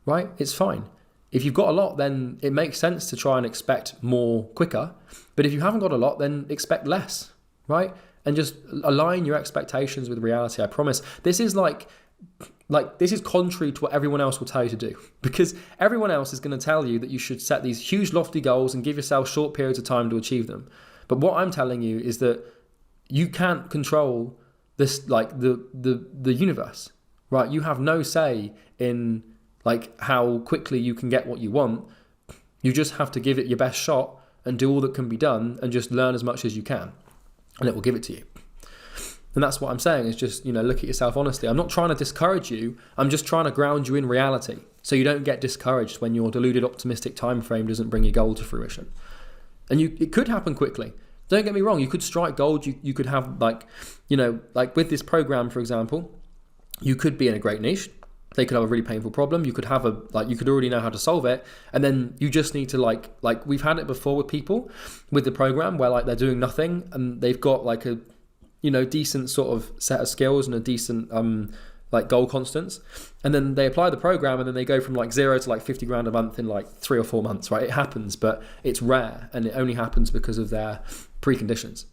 right? It's fine. If you've got a lot, then it makes sense to try and expect more quicker. But if you haven't got a lot, then expect less, right? And just align your expectations with reality. I promise. This is this is contrary to what everyone else will tell you to do, because everyone else is going to tell you that you should set these huge lofty goals and give yourself short periods of time to achieve them. But what I'm telling you is that you can't control this, the universe, right? You have no say in how quickly you can get what you want. You just have to give it your best shot and do all that can be done and just learn as much as you can. and it will give it to you. And that's what I'm saying is just, look at yourself honestly. I'm not trying to discourage you. I'm just trying to ground you in reality so you don't get discouraged when your deluded optimistic time frame doesn't bring your goal to fruition. And it could happen quickly. Don't get me wrong. You could strike gold. You could have like with this program, for example, you could be in a great niche. They could have a really painful problem. You could have you could already know how to solve it. And then you just need to like we've had it before with people with the program where they're doing nothing and they've got a decent sort of set of skills and a decent goal constants, and then they apply the program and then they go from 0 to 50 grand a month in 3 or 4 months, right? It happens, but it's rare and it only happens because of their preconditions.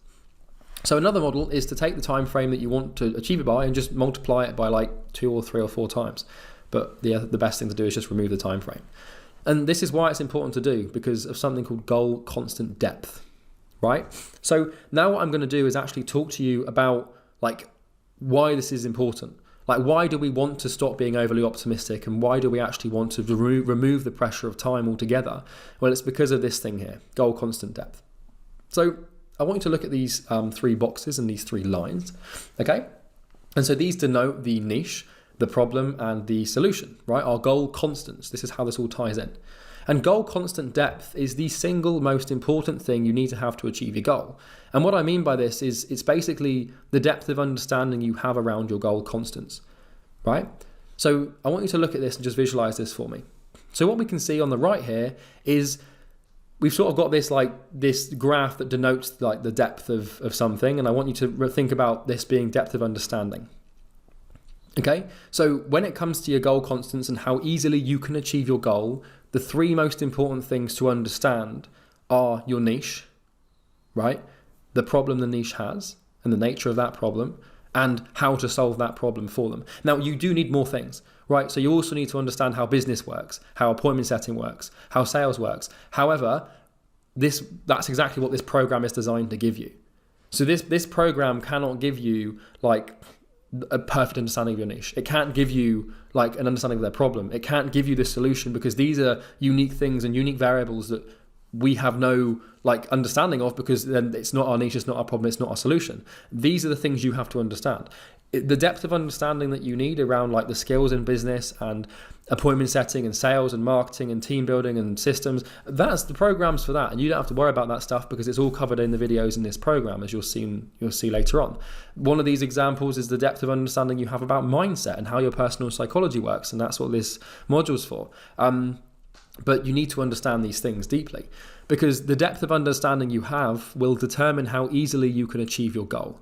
So another model is to take the time frame that you want to achieve it by and just multiply it by 2 or 3 or 4 times. But the best thing to do is just remove the time frame. And this is why it's important to do, because of something called goal constant depth, right? So now what I'm going to do is actually talk to you about why this is important. Why do we want to stop being overly optimistic, and why do we actually want to remove the pressure of time altogether? Well, it's because of this thing here, goal constant depth. So I want you to look at these 3 boxes and these 3 lines, okay? And so these denote the niche, the problem, and the solution, right? Our goal constants. This is how this all ties in. And goal constant depth is the single most important thing you need to have to achieve your goal. And what I mean by this is it's basically the depth of understanding you have around your goal constants, right? So I want you to look at this and just visualize this for me. So what we can see on the right here is we've sort of got this this graph that denotes the depth of something. And I want you to think about this being depth of understanding. Okay, so when it comes to your goal constants and how easily you can achieve your goal, the 3 most important things to understand are your niche, right? The problem the niche has and the nature of that problem and how to solve that problem for them. Now, you do need more things, right? So you also need to understand how business works, how appointment setting works, how sales works. However, that's exactly what this program is designed to give you. So this program cannot give you a perfect understanding of your niche. It can't give you an understanding of their problem. It can't give you the solution because these are unique things and unique variables that we have no understanding of, because then it's not our niche, it's not our problem, it's not our solution. These are the things you have to understand. The depth of understanding that you need around the skills in business and appointment setting and sales and marketing and team building and systems, that's the programs for that. And you don't have to worry about that stuff because it's all covered in the videos in this program, as you'll see later on. One of these examples is the depth of understanding you have about mindset and how your personal psychology works. And that's what this module's for. But you need to understand these things deeply, because the depth of understanding you have will determine how easily you can achieve your goal.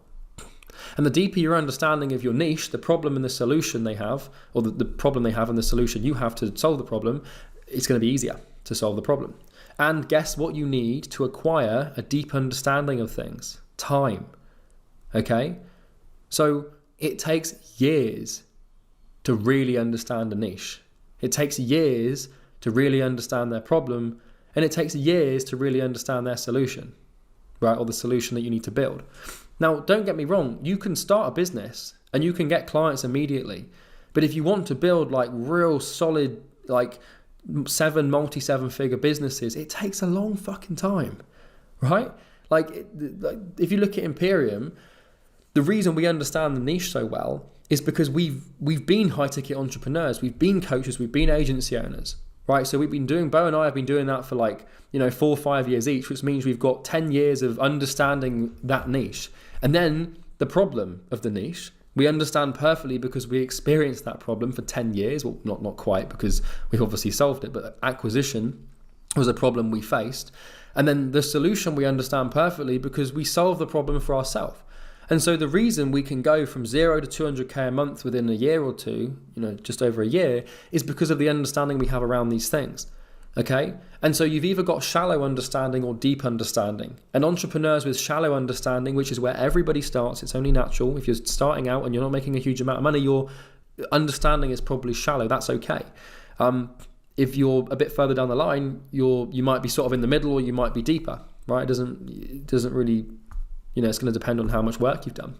And the deeper your understanding of your niche, the problem and the solution they have, or the problem they have and the solution you have to solve the problem, it's going to be easier to solve the problem. And guess what you need to acquire a deep understanding of things? Time. Okay? So it takes years to really understand a niche. It takes years to really understand their problem, and it takes years to really understand their solution, right? Or the solution that you need to build. Now, don't get me wrong, you can start a business and you can get clients immediately. But if you want to build real solid, multi-7-figure businesses, it takes a long fucking time, right? If you look at Imperium, the reason we understand the niche so well is because we've been high-ticket entrepreneurs, we've been coaches, we've been agency owners, right? So Bo and I have been doing that for 4 or 5 years each, which means we've got 10 years of understanding that niche. And then the problem of the niche, we understand perfectly because we experienced that problem for 10 years. Well, not quite, because we've obviously solved it, but acquisition was a problem we faced. And then the solution we understand perfectly because we solved the problem for ourselves. And so the reason we can go from 0 to 200K a month within a year or two, just over a year, is because of the understanding we have around these things. Okay? And so you've either got shallow understanding or deep understanding. And entrepreneurs with shallow understanding, which is where everybody starts, it's only natural. If you're starting out and you're not making a huge amount of money, your understanding is probably shallow. That's okay. If you're a bit further down the line, you might be sort of in the middle, or you might be deeper, right? It doesn't really, it's going to depend on how much work you've done.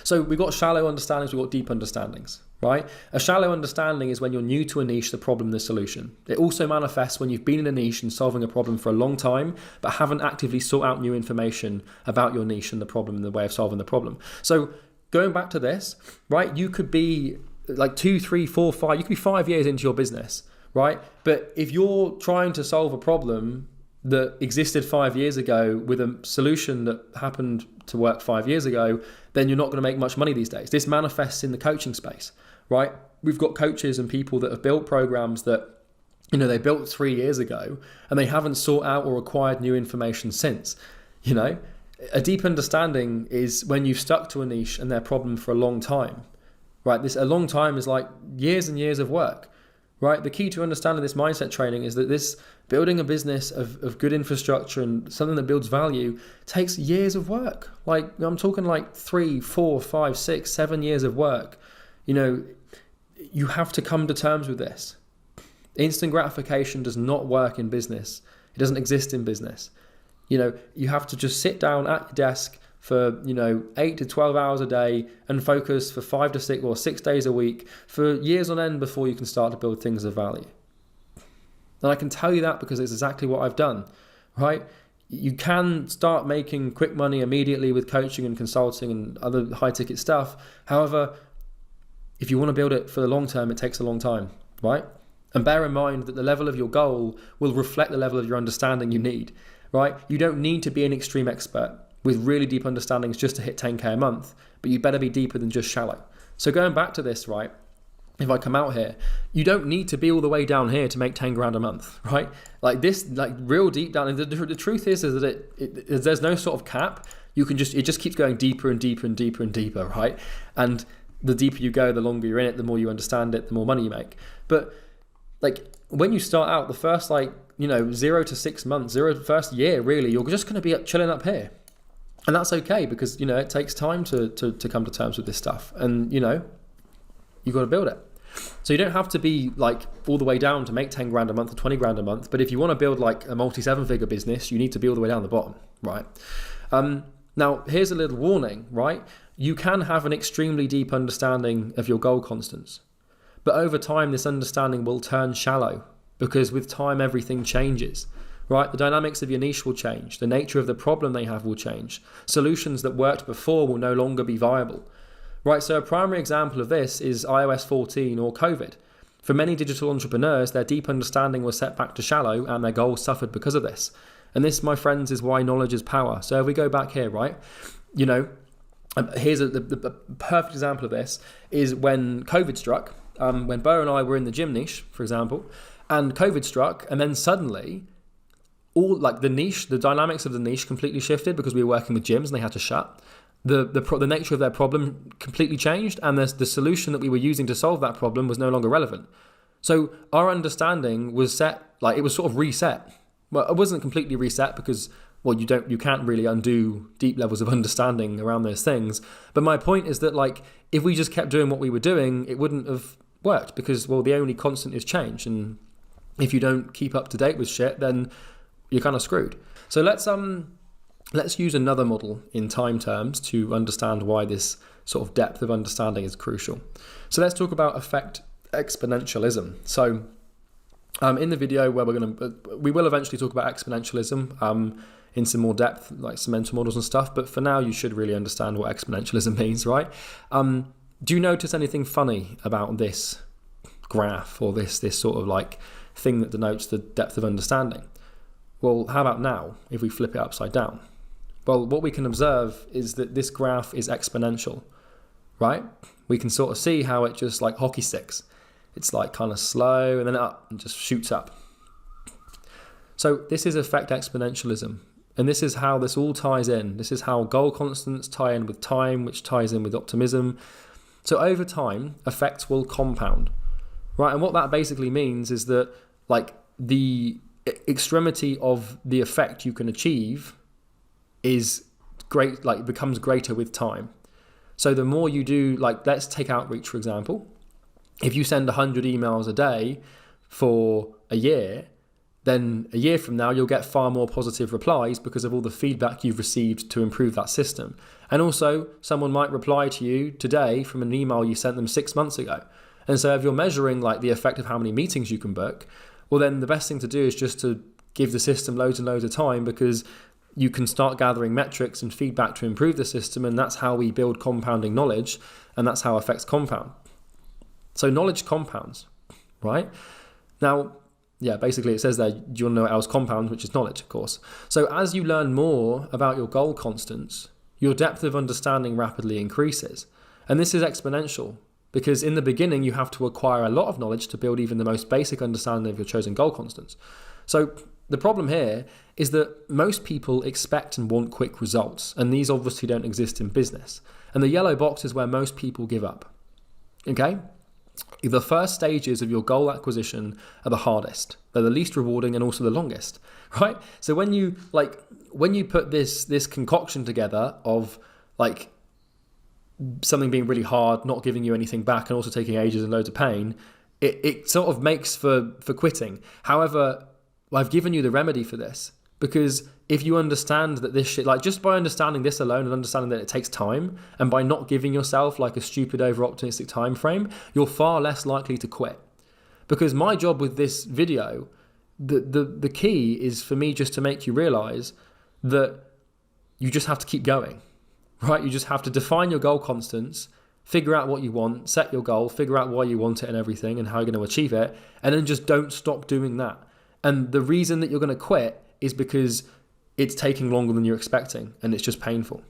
So we've got shallow understandings, we've got deep understandings, right? A shallow understanding is when you're new to a niche, the problem, the solution. It also manifests when you've been in a niche and solving a problem for a long time, but haven't actively sought out new information about your niche and the problem and the way of solving the problem. So going back to this, right? You could be like 2, 3, 4, 5, you could be 5 years into your business, right? But if you're trying to solve a problem that existed 5 years ago with a solution that happened to work 5 years ago, then you're not going to make much money these days. This manifests in the coaching space, right? We've got coaches and people that have built programs that, you know, they built 3 years ago and they haven't sought out or acquired new information since. You know, a deep understanding is when you've stuck to a niche and their problem for a long time, right? A long time is like years and years of work. Right. The key to understanding this mindset training is that this building a business of good infrastructure and something that builds value takes years of work. Like I'm talking like 3, 4, 5, 6, 7 years of work. You know, you have to come to terms with this. Instant gratification does not work in business. It doesn't exist in business. You know, you have to just sit down at your desk for, 8 to 12 hours a day and focus for 5 to 6 or 6 days a week for years on end before you can start to build things of value. And I can tell you that because it's exactly what I've done, right? You can start making quick money immediately with coaching and consulting and other high ticket stuff. However, if you want to build it for the long term, it takes a long time, right? And bear in mind that the level of your goal will reflect the level of your understanding you need, right? You don't need to be an extreme expert with really deep understandings just to hit 10K a month, but you better be deeper than just shallow. So going back to this, right, if I come out here, you don't need to be all the way down here to make 10 grand a month, right? Like this, like real deep down. And the truth is that there's no sort of cap. It just keeps going deeper and deeper and deeper and deeper, right? And the deeper you go, the longer you're in it, the more you understand it, the more money you make. But like when you start out, the first 0 to 6 months, first year, really, you're just going to be chilling up here. And that's okay because, it takes time to come to terms with this stuff. And, you've got to build it. So you don't have to be like all the way down to make 10 grand a month or 20 grand a month. But if you want to build like a multi-7-figure business, you need to be all the way down the bottom, right? Now, here's a little warning, right? You can have an extremely deep understanding of your goal constants. But over time, this understanding will turn shallow because with time, everything changes. Right? The dynamics of your niche will change. The nature of the problem they have will change. Solutions that worked before will no longer be viable. Right? So a primary example of this is iOS 14 or COVID. For many digital entrepreneurs, their deep understanding was set back to shallow and their goals suffered because of this. And this, my friends, is why knowledge is power. So if we go back here, right? Here's the perfect example of this is when COVID struck, when Bo and I were in the gym niche, for example, and COVID struck, and then suddenly all like the niche, the dynamics of the niche completely shifted because we were working with gyms and they had to shut. The nature of their problem completely changed, and the solution that we were using to solve that problem was no longer relevant. So our understanding was set, like it was sort of reset. Well, it wasn't completely reset because, well, you can't really undo deep levels of understanding around those things. But my point is that like if we just kept doing what we were doing, it wouldn't have worked because, well, the only constant is change, and if you don't keep up to date with shit, then you're kind of screwed. So let's use another model in time terms to understand why this sort of depth of understanding is crucial. So let's talk about effect exponentialism. So in the video where we will eventually talk about exponentialism in some more depth, like some mental models and stuff. But for now, you should really understand what exponentialism means, right? Do you notice anything funny about this graph or this sort of like thing that denotes the depth of understanding? Well, how about now if we flip it upside down? Well, what we can observe is that this graph is exponential, right? We can sort of see how it just like hockey sticks. It's like kind of slow and then up and just shoots up. So this is effect exponentialism. And this is how this all ties in. This is how goal constants tie in with time, which ties in with optimism. So over time, effects will compound, right? And what that basically means is that like the extremity of the effect you can achieve is great, like becomes greater with time. So the more you do, like let's take outreach, for example. If you send 100 emails a day for a year, then a year from now, you'll get far more positive replies because of all the feedback you've received to improve that system. And also, someone might reply to you today from an email you sent them 6 months ago. And so if you're measuring like the effect of how many meetings you can book, well, then the best thing to do is just to give the system loads and loads of time, because you can start gathering metrics and feedback to improve the system. And that's how we build compounding knowledge. And that's how effects compound. So knowledge compounds, right? Now, yeah, basically it says there, do you want to know what else compounds, which is knowledge, of course. So as you learn more about your goal constants, your depth of understanding rapidly increases. And this is exponential, because in the beginning, you have to acquire a lot of knowledge to build even the most basic understanding of your chosen goal constants. So the problem here is that most people expect and want quick results, and these obviously don't exist in business. And the yellow box is where most people give up, okay? The first stages of your goal acquisition are the hardest. They're the least rewarding and also the longest, right? So when you put this concoction together of like something being really hard, not giving you anything back, and also taking ages and loads of pain, it sort of makes for quitting. However, I've given you the remedy for this, because if you understand that this shit, like just by understanding this alone and understanding that it takes time, and by not giving yourself like a stupid over-optimistic time frame, you're far less likely to quit. Because my job with this video, the key is for me just to make you realize that you just have to keep going, right? You just have to define your goal constants, figure out what you want, set your goal, figure out why you want it and everything and how you're going to achieve it, and then just don't stop doing that. And the reason that you're going to quit is because it's taking longer than you're expecting and it's just painful.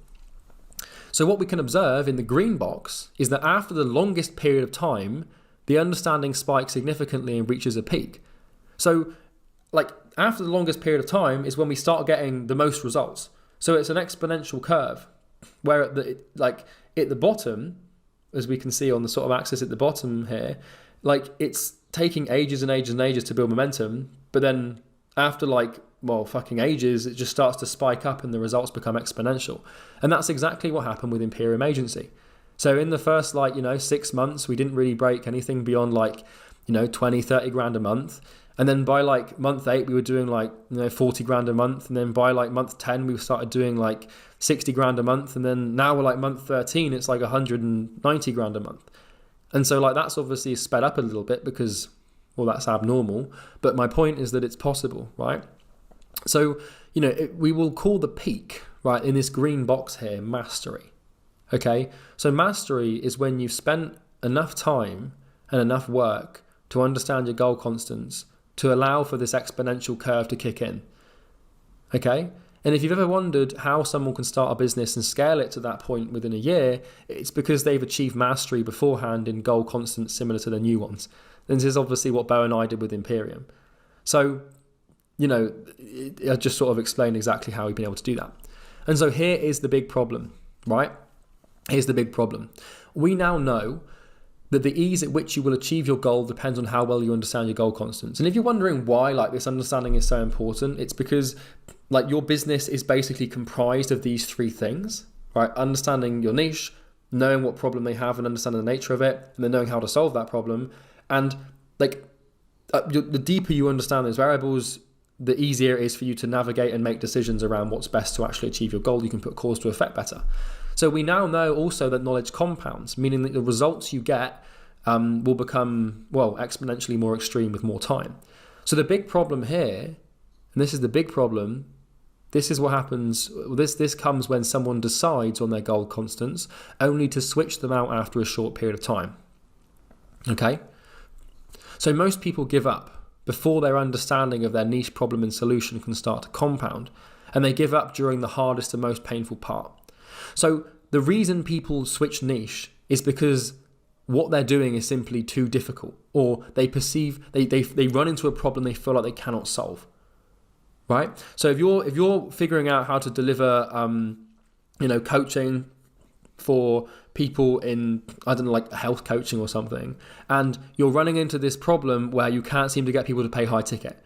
So what we can observe in the green box is that after the longest period of time, the understanding spikes significantly and reaches a peak. So like after the longest period of time is when we start getting the most results. So it's an exponential curve where at the bottom, as we can see on the sort of axis at the bottom here, like it's taking ages and ages and ages to build momentum, but then after fucking ages, it just starts to spike up and the results become exponential. And that's exactly what happened with Imperium Agency. So in the first 6 months, we didn't really break anything beyond 20, 30 grand a month. And then by month 8, we were doing 40 grand a month. And then by month 10, we started doing 60 grand a month. And then now we're month 13, it's 190 grand a month. And so that's obviously sped up a little bit because, well, that's abnormal. But my point is that it's possible, right? So, we will call the peak, right, in this green box here, mastery. Okay? So mastery is when you've spent enough time and enough work to understand your goal constants to allow for this exponential curve to kick in. Okay? And if you've ever wondered how someone can start a business and scale it to that point within a year, it's because they've achieved mastery beforehand in goal constants similar to the new ones. And this is obviously what Bo and I did with Imperium. So, I just sort of explained exactly how we've been able to do that. And so here is the big problem, right? Here's the big problem. We now know that the ease at which you will achieve your goal depends on how well you understand your goal constants. And if you're wondering why this understanding is so important, it's because your business is basically comprised of these three things, right? Understanding your niche, knowing what problem they have and understanding the nature of it, and then knowing how to solve that problem. And the deeper you understand those variables, the easier it is for you to navigate and make decisions around what's best to actually achieve your goal. You can put cause to effect better. So we now know also that knowledge compounds, meaning that the results you get will become, exponentially more extreme with more time. So the big problem here, and this is the big problem, this is what happens, this comes when someone decides on their goal constants, only to switch them out after a short period of time. Okay? So most people give up before their understanding of their niche problem and solution can start to compound, and they give up during the hardest and most painful part. So the reason people switch niche is because what they're doing is simply too difficult, or they run into a problem they feel like they cannot solve, right? So if you're figuring out how to deliver coaching for people in, health coaching or something, and you're running into this problem where you can't seem to get people to pay high ticket,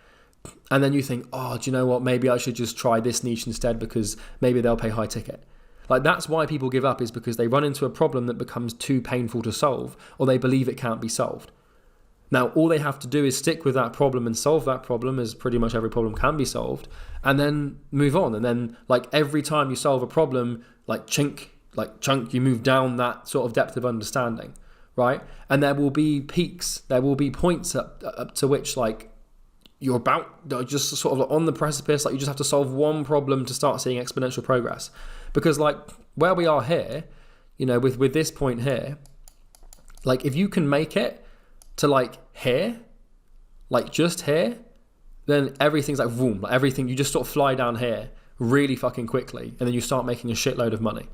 and then you think, do you know what, maybe I should just try this niche instead because maybe they'll pay high ticket. That's why people give up, is because they run into a problem that becomes too painful to solve, or they believe it can't be solved. Now, all they have to do is stick with that problem and solve that problem, as pretty much every problem can be solved, and then move on. And then like every time you solve a problem, like chunk, you move down that sort of depth of understanding, right? And there will be peaks, there will be points up to which like you're just sort of on the precipice, like you just have to solve one problem to start seeing exponential progress. Because like where we are here, you know, with this point here, like if you can make it to like here, like just here, then everything's like boom, like everything, you just sort of fly down here really fucking quickly, and then you start making a shitload of money.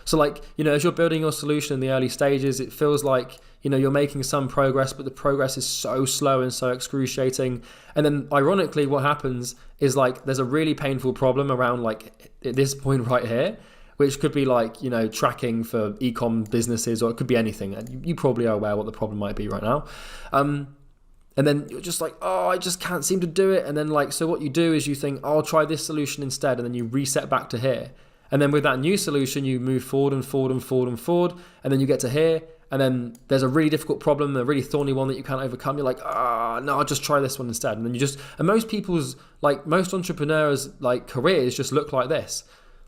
So like, you know, as you're building your solution in the early stages, it feels like, you know, you're making some progress, but the progress is so slow and so excruciating. And then ironically, what happens is like, there's a really painful problem around like at this point right here, which could be like, you know, tracking for e-com businesses, or it could be anything. You probably are aware what the problem might be right now. And then you're just like, oh, I just can't seem to do it. And then like, so what you do is you think, oh, I'll try this solution instead. And then you reset back to here. And then with that new solution, you move forward and forward and forward and forward. And then you get to here. And then there's a really difficult problem, a really thorny one that you can't overcome. You're like, no, I'll just try this one instead. And then and most people's, like most entrepreneurs, like careers just look like this.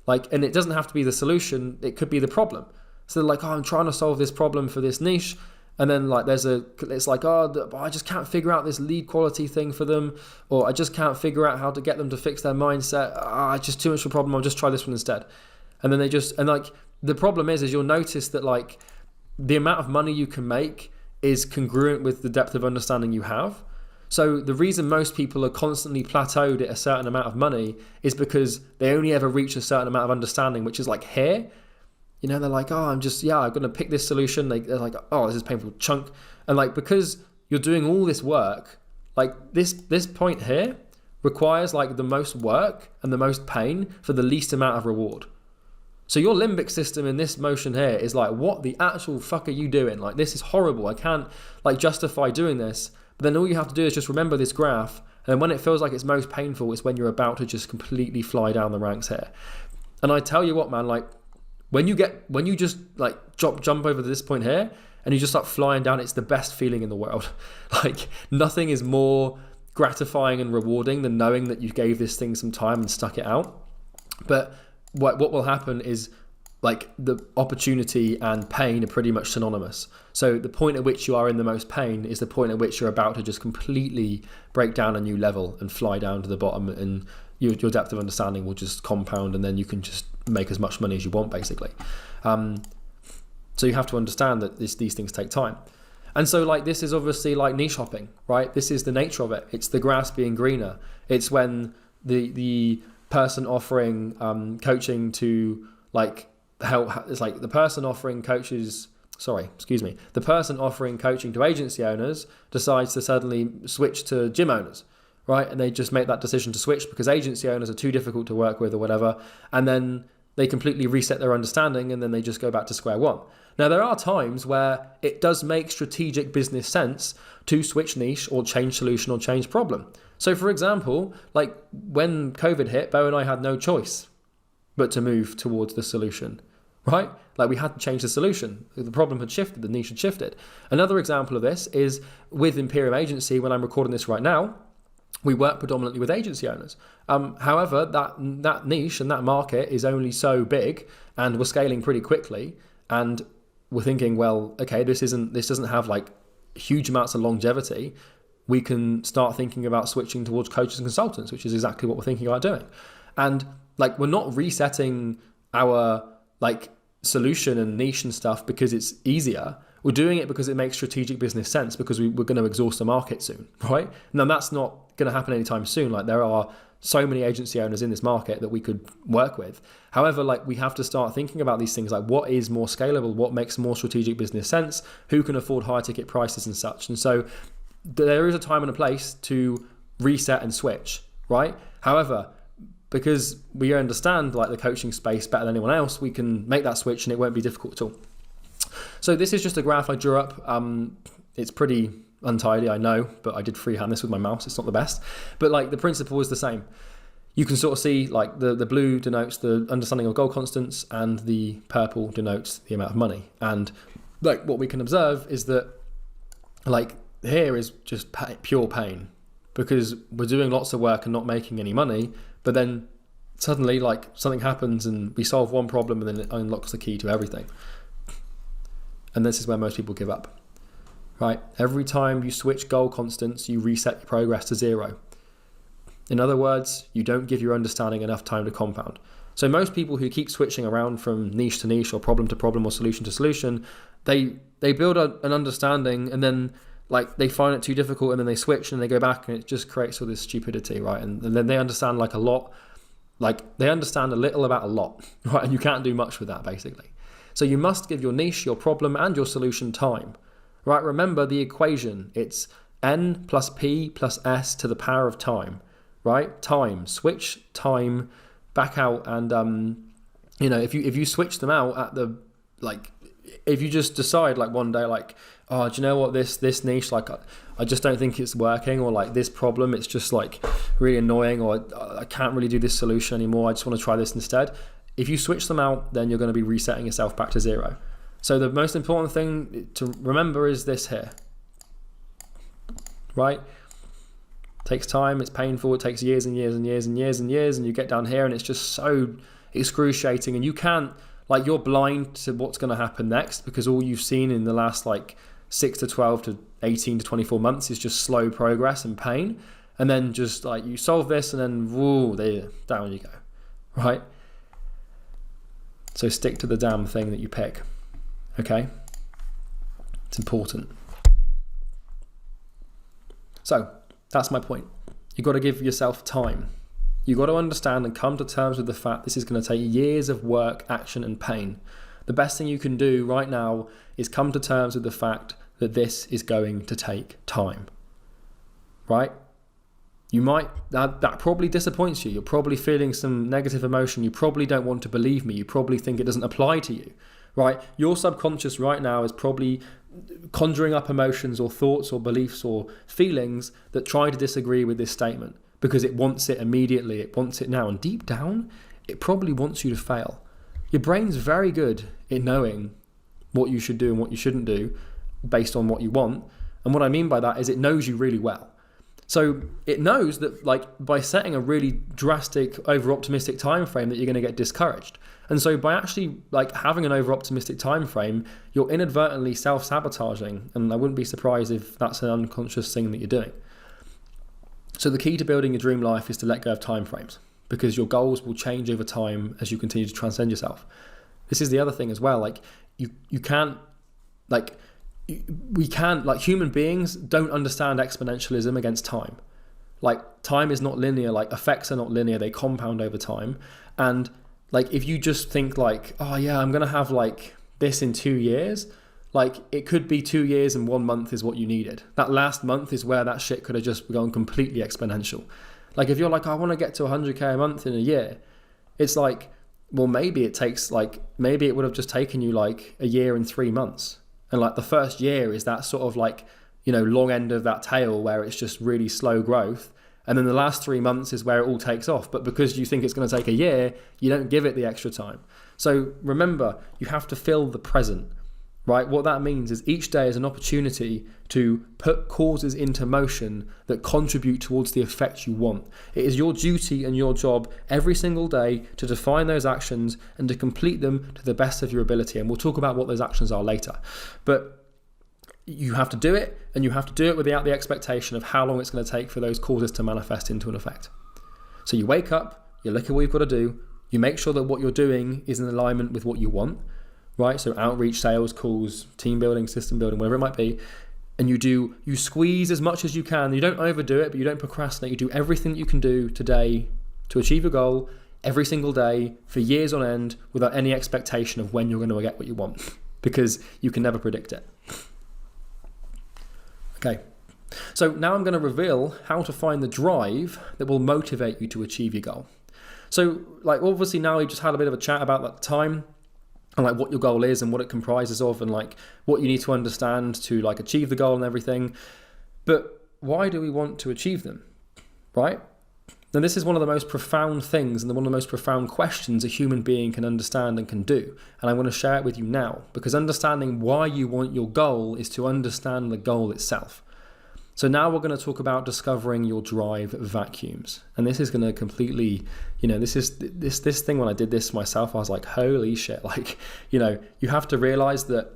Like, and it doesn't have to be the solution. It could be the problem. So they're like, oh, I'm trying to solve this problem for this niche. And then like it's like, oh, I just can't figure out this lead quality thing for them, or I just can't figure out how to get them to fix their mindset. It's just too much of a problem. I'll just try this one instead. And then and like the problem is you'll notice that like the amount of money you can make is congruent with the depth of understanding you have. So the reason most people are constantly plateaued at a certain amount of money is because they only ever reach a certain amount of understanding, which is like here. You know, they're like, oh, I'm going to pick this solution. They're like, oh, this is painful chunk. And like, because you're doing all this work, like this point here requires like the most work and the most pain for the least amount of reward. So your limbic system in this motion here is like, what the actual fuck are you doing? Like, this is horrible. I can't like justify doing this. But then all you have to do is just remember this graph. And when it feels like it's most painful, it's when you're about to just completely fly down the ranks here. And I tell you what, man, like, when you just like jump over to this point here and you just start flying down, it's the best feeling in the world. Like nothing is more gratifying and rewarding than knowing that you gave this thing some time and stuck it out. But what will happen is like the opportunity and pain are pretty much synonymous. So the point at which you are in the most pain is the point at which you're about to just completely break down a new level and fly down to the bottom, and your depth of understanding will just compound, and then you can just make as much money as you want, basically. So you have to understand that these things take time. And so like this is obviously like niche hopping, right? This is the nature of it. It's the grass being greener. It's when the person offering coaching to like help, it's like the person offering the person offering coaching to agency owners decides to suddenly switch to gym owners. Right, and they just make that decision to switch because agency owners are too difficult to work with or whatever, and then they completely reset their understanding, and then they just go back to square one. Now, there are times where it does make strategic business sense to switch niche or change solution or change problem. So, for example, like when COVID hit, Bo and I had no choice but to move towards the solution, right? Like we had to change the solution. The problem had shifted, the niche had shifted. Another example of this is with Imperium Agency. When I'm recording this right now, we work predominantly with agency owners. However, that niche and that market is only so big, and we're scaling pretty quickly. And we're thinking, well, okay, this doesn't have like huge amounts of longevity. We can start thinking about switching towards coaches and consultants, which is exactly what we're thinking about doing. And like, we're not resetting our like solution and niche and stuff because it's easier. We're doing it because it makes strategic business sense, because we're going to exhaust the market soon, right? Now, that's not going to happen anytime soon. Like, there are so many agency owners in this market that we could work with. However, like, we have to start thinking about these things, like what is more scalable, what makes more strategic business sense, who can afford higher ticket prices and such. And so there is a time and a place to reset and switch, right? However, because we understand like the coaching space better than anyone else, we can make that switch and it won't be difficult at all. So this is just a graph I drew up. It's pretty untidy, I know, but I did freehand this with my mouse. It's not the best, but like the principle is the same. You can sort of see like the blue denotes the understanding of goal constants, and the purple denotes the amount of money. And like what we can observe is that like here is just pure pain, because we're doing lots of work and not making any money, but then suddenly like something happens and we solve one problem and then it unlocks the key to everything. And this is where most people give up, right? Every time you switch goal constants, you reset your progress to 0. In other words, you don't give your understanding enough time to compound. So most people who keep switching around from niche to niche or problem to problem or solution to solution, they build an understanding and then like they find it too difficult and then they switch and they go back and it just creates all this stupidity, right? And then they understand like a lot, like they understand a little about a lot, right? And you can't do much with that basically. So you must give your niche, your problem and your solution time, right? Remember the equation, it's n plus p plus s to the power of time, right? Time, switch time back out. And you know, if you switch them out at the, like, if you just decide like one day, like, oh, do you know what, this niche, like I just don't think it's working, or like this problem, it's just like really annoying, or I can't really do this solution anymore, I just want to try this instead. If you switch them out, then you're going to be resetting yourself back to 0. So the most important thing to remember is this here, right? It takes time, it's painful, it takes years and years and years and years and years, and you get down here and it's just so excruciating, and you can't, like, you're blind to what's going to happen next, because all you've seen in the last like 6 to 12 to 18 to 24 months is just slow progress and pain. And then just like you solve this and then whoa, there, down you go, right? So stick to the damn thing that you pick, okay? It's important. So that's my point. You've got to give yourself time. You've got to understand and come to terms with the fact this is going to take years of work, action, and pain. The best thing you can do right now is come to terms with the fact that this is going to take time, right? You might, that probably disappoints you. You're probably feeling some negative emotion. You probably don't want to believe me. You probably think it doesn't apply to you, right? Your subconscious right now is probably conjuring up emotions or thoughts or beliefs or feelings that try to disagree with this statement, because it wants it immediately, it wants it now. And deep down, it probably wants you to fail. Your brain's very good in knowing what you should do and what you shouldn't do based on what you want. And what I mean by that is it knows you really well. So it knows that, like, by setting a really drastic, over-optimistic time frame, that you're going to get discouraged. And so by actually like having an over-optimistic time frame, you're inadvertently self-sabotaging. And I wouldn't be surprised if that's an unconscious thing that you're doing. So the key to building your dream life is to let go of time frames, because your goals will change over time as you continue to transcend yourself. This is the other thing as well. Like you can't, like, we can't, like, human beings don't understand exponentialism against time. Like, time is not linear, like effects are not linear, they compound over time. And like, if you just think like, oh yeah, I'm going to have like this in 2 years, like it could be 2 years and 1 month is what you needed. That last month is where that shit could have just gone completely exponential. Like if you're like, I want to get to 100k a month in a year, it's like, well, maybe it takes like, maybe it would have just taken you like a year and 3 months. And like the first year is that sort of like, you know, long end of that tail where it's just really slow growth. And then the last 3 months is where it all takes off. But because you think it's going to take a year, you don't give it the extra time. So remember, you have to fill the present, right? What that means is each day is an opportunity to put causes into motion that contribute towards the effect you want. It is your duty and your job every single day to define those actions and to complete them to the best of your ability. And we'll talk about what those actions are later. But you have to do it, and you have to do it without the expectation of how long it's going to take for those causes to manifest into an effect. So you wake up, you look at what you've got to do, you make sure that what you're doing is in alignment with what you want, right? So outreach, sales, calls, team building, system building, whatever it might be. And you squeeze as much as you can. You don't overdo it, but you don't procrastinate. You do everything that you can do today to achieve your goal every single day for years on end without any expectation of when you're going to get what you want, because you can never predict it. Okay, so now I'm going to reveal how to find the drive that will motivate you to achieve your goal. So like obviously now we just had a bit of a chat about that time and like what your goal is and what it comprises of and like what you need to understand to like achieve the goal and everything. But why do we want to achieve them, right? Now this is one of the most profound things and one of the most profound questions a human being can understand and can do. And I'm going to share it with you now, because understanding why you want your goal is to understand the goal itself. So now we're going to talk about discovering your drive vacuums. And this is going to completely, this thing, when I did this myself, I was like, holy shit. Like, you have to realize that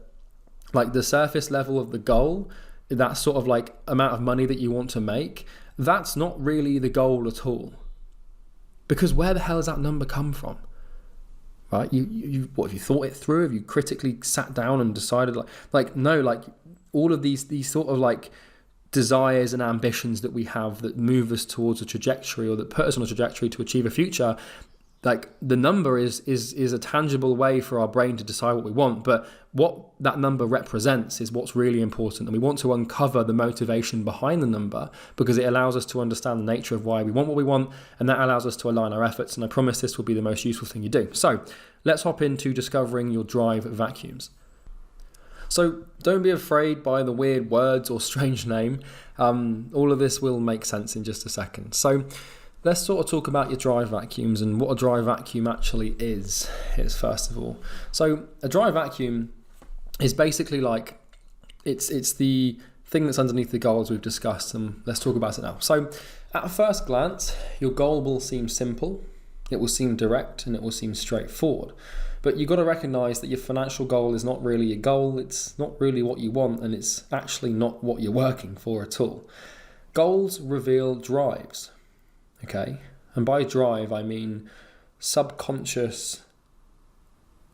like the surface level of the goal, that sort of like amount of money that you want to make, that's not really the goal at all. Because where the hell does that number come from? Right? What have you thought it through? Have you critically sat down and decided no, all of these sort of like desires and ambitions that we have that move us towards a trajectory, or that put us on a trajectory to achieve a future, like the number is a tangible way for our brain to decide what we want, but what that number represents is what's really important. And we want to uncover the motivation behind the number, because it allows us to understand the nature of why we want what we want, and that allows us to align our efforts. And I promise this will be the most useful thing you do. So let's hop into discovering your drive vacuums. So don't be afraid by the weird words or strange name. All of this will make sense in just a second. So let's sort of talk about your drive vacuums and what a drive vacuum actually is first of all. So a drive vacuum is basically like, it's the thing that's underneath the goals we've discussed, and let's talk about it now. So at a first glance, your goal will seem simple, it will seem direct, and it will seem straightforward. But you've got to recognize that your financial goal is not really a goal, it's not really what you want, and it's actually not what you're working for at all. Goals reveal drives, okay? And by drive, I mean subconscious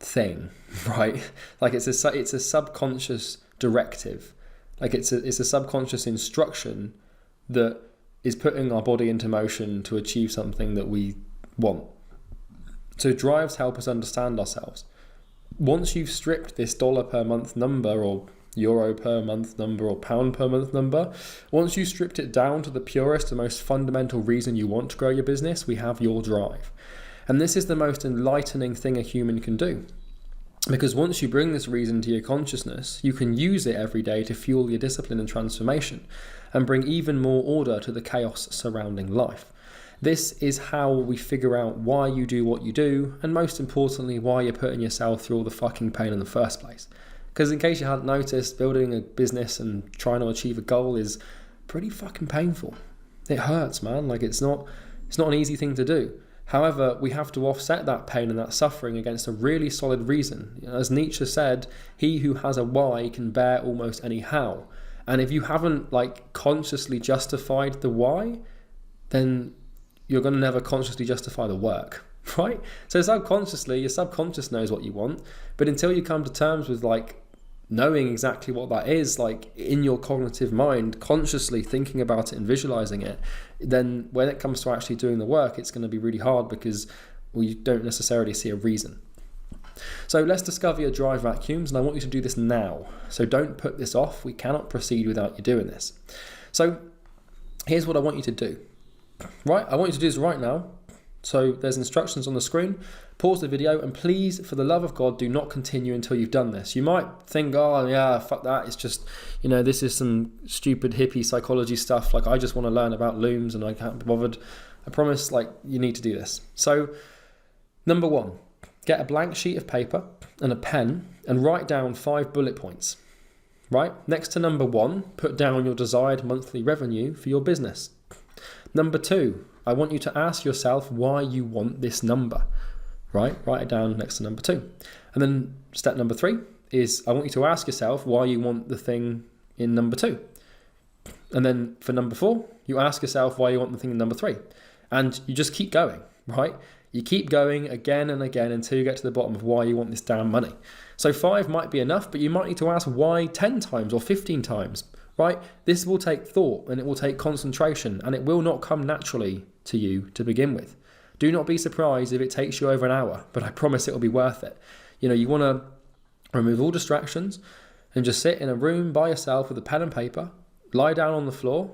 thing, right? Like it's a subconscious directive. Like it's a subconscious instruction that is putting our body into motion to achieve something that we want. So drives help us understand ourselves. Once you've stripped this dollar per month number, or euro per month number, or pound per month number, once you stripped it down to the purest and most fundamental reason you want to grow your business, we have your drive. And this is the most enlightening thing a human can do. Because once you bring this reason to your consciousness, you can use it every day to fuel your discipline and transformation, and bring even more order to the chaos surrounding life. This is how we figure out why you do what you do, and most importantly, why you're putting yourself through all the fucking pain in the first place. Because in case you hadn't noticed, building a business and trying to achieve a goal is pretty fucking painful. It hurts, man. Like it's not an easy thing to do. However, we have to offset that pain and that suffering against a really solid reason. As Nietzsche said, he who has a why can bear almost any how. And if you haven't like consciously justified the why, then you're going to never consciously justify the work, right? So subconsciously, your subconscious knows what you want, but until you come to terms with like knowing exactly what that is, like in your cognitive mind, consciously thinking about it and visualizing it, then when it comes to actually doing the work, it's going to be really hard because you don't necessarily see a reason. So let's discover your drive vacuums, and I want you to do this now. So don't put this off. We cannot proceed without you doing this. So here's what I want you to do. Right, I want you to do this right now. So there's instructions on the screen. Pause the video, and please, for the love of God, do not continue until you've done this. You might think, oh yeah, fuck that. It's just, this is some stupid hippie psychology stuff. Like I just want to learn about looms and I can't be bothered. I promise, like you need to do this. So number 1, get a blank sheet of paper and a pen and write down 5 bullet points. Right? Next to number 1, put down your desired monthly revenue for your business. Number 2, I want you to ask yourself why you want this number, right? Write it down next to number 2. And then step number 3 is I want you to ask yourself why you want the thing in number 2. And then for number 4, you ask yourself why you want the thing in number 3. And you just keep going, right? You keep going again and again until you get to the bottom of why you want this damn money. So 5 might be enough, but you might need to ask why 10 times or 15 times. Right? This will take thought, and it will take concentration, and it will not come naturally to you to begin with. Do not be surprised if it takes you over an hour, but I promise it will be worth it. You want to remove all distractions and just sit in a room by yourself with a pen and paper, lie down on the floor,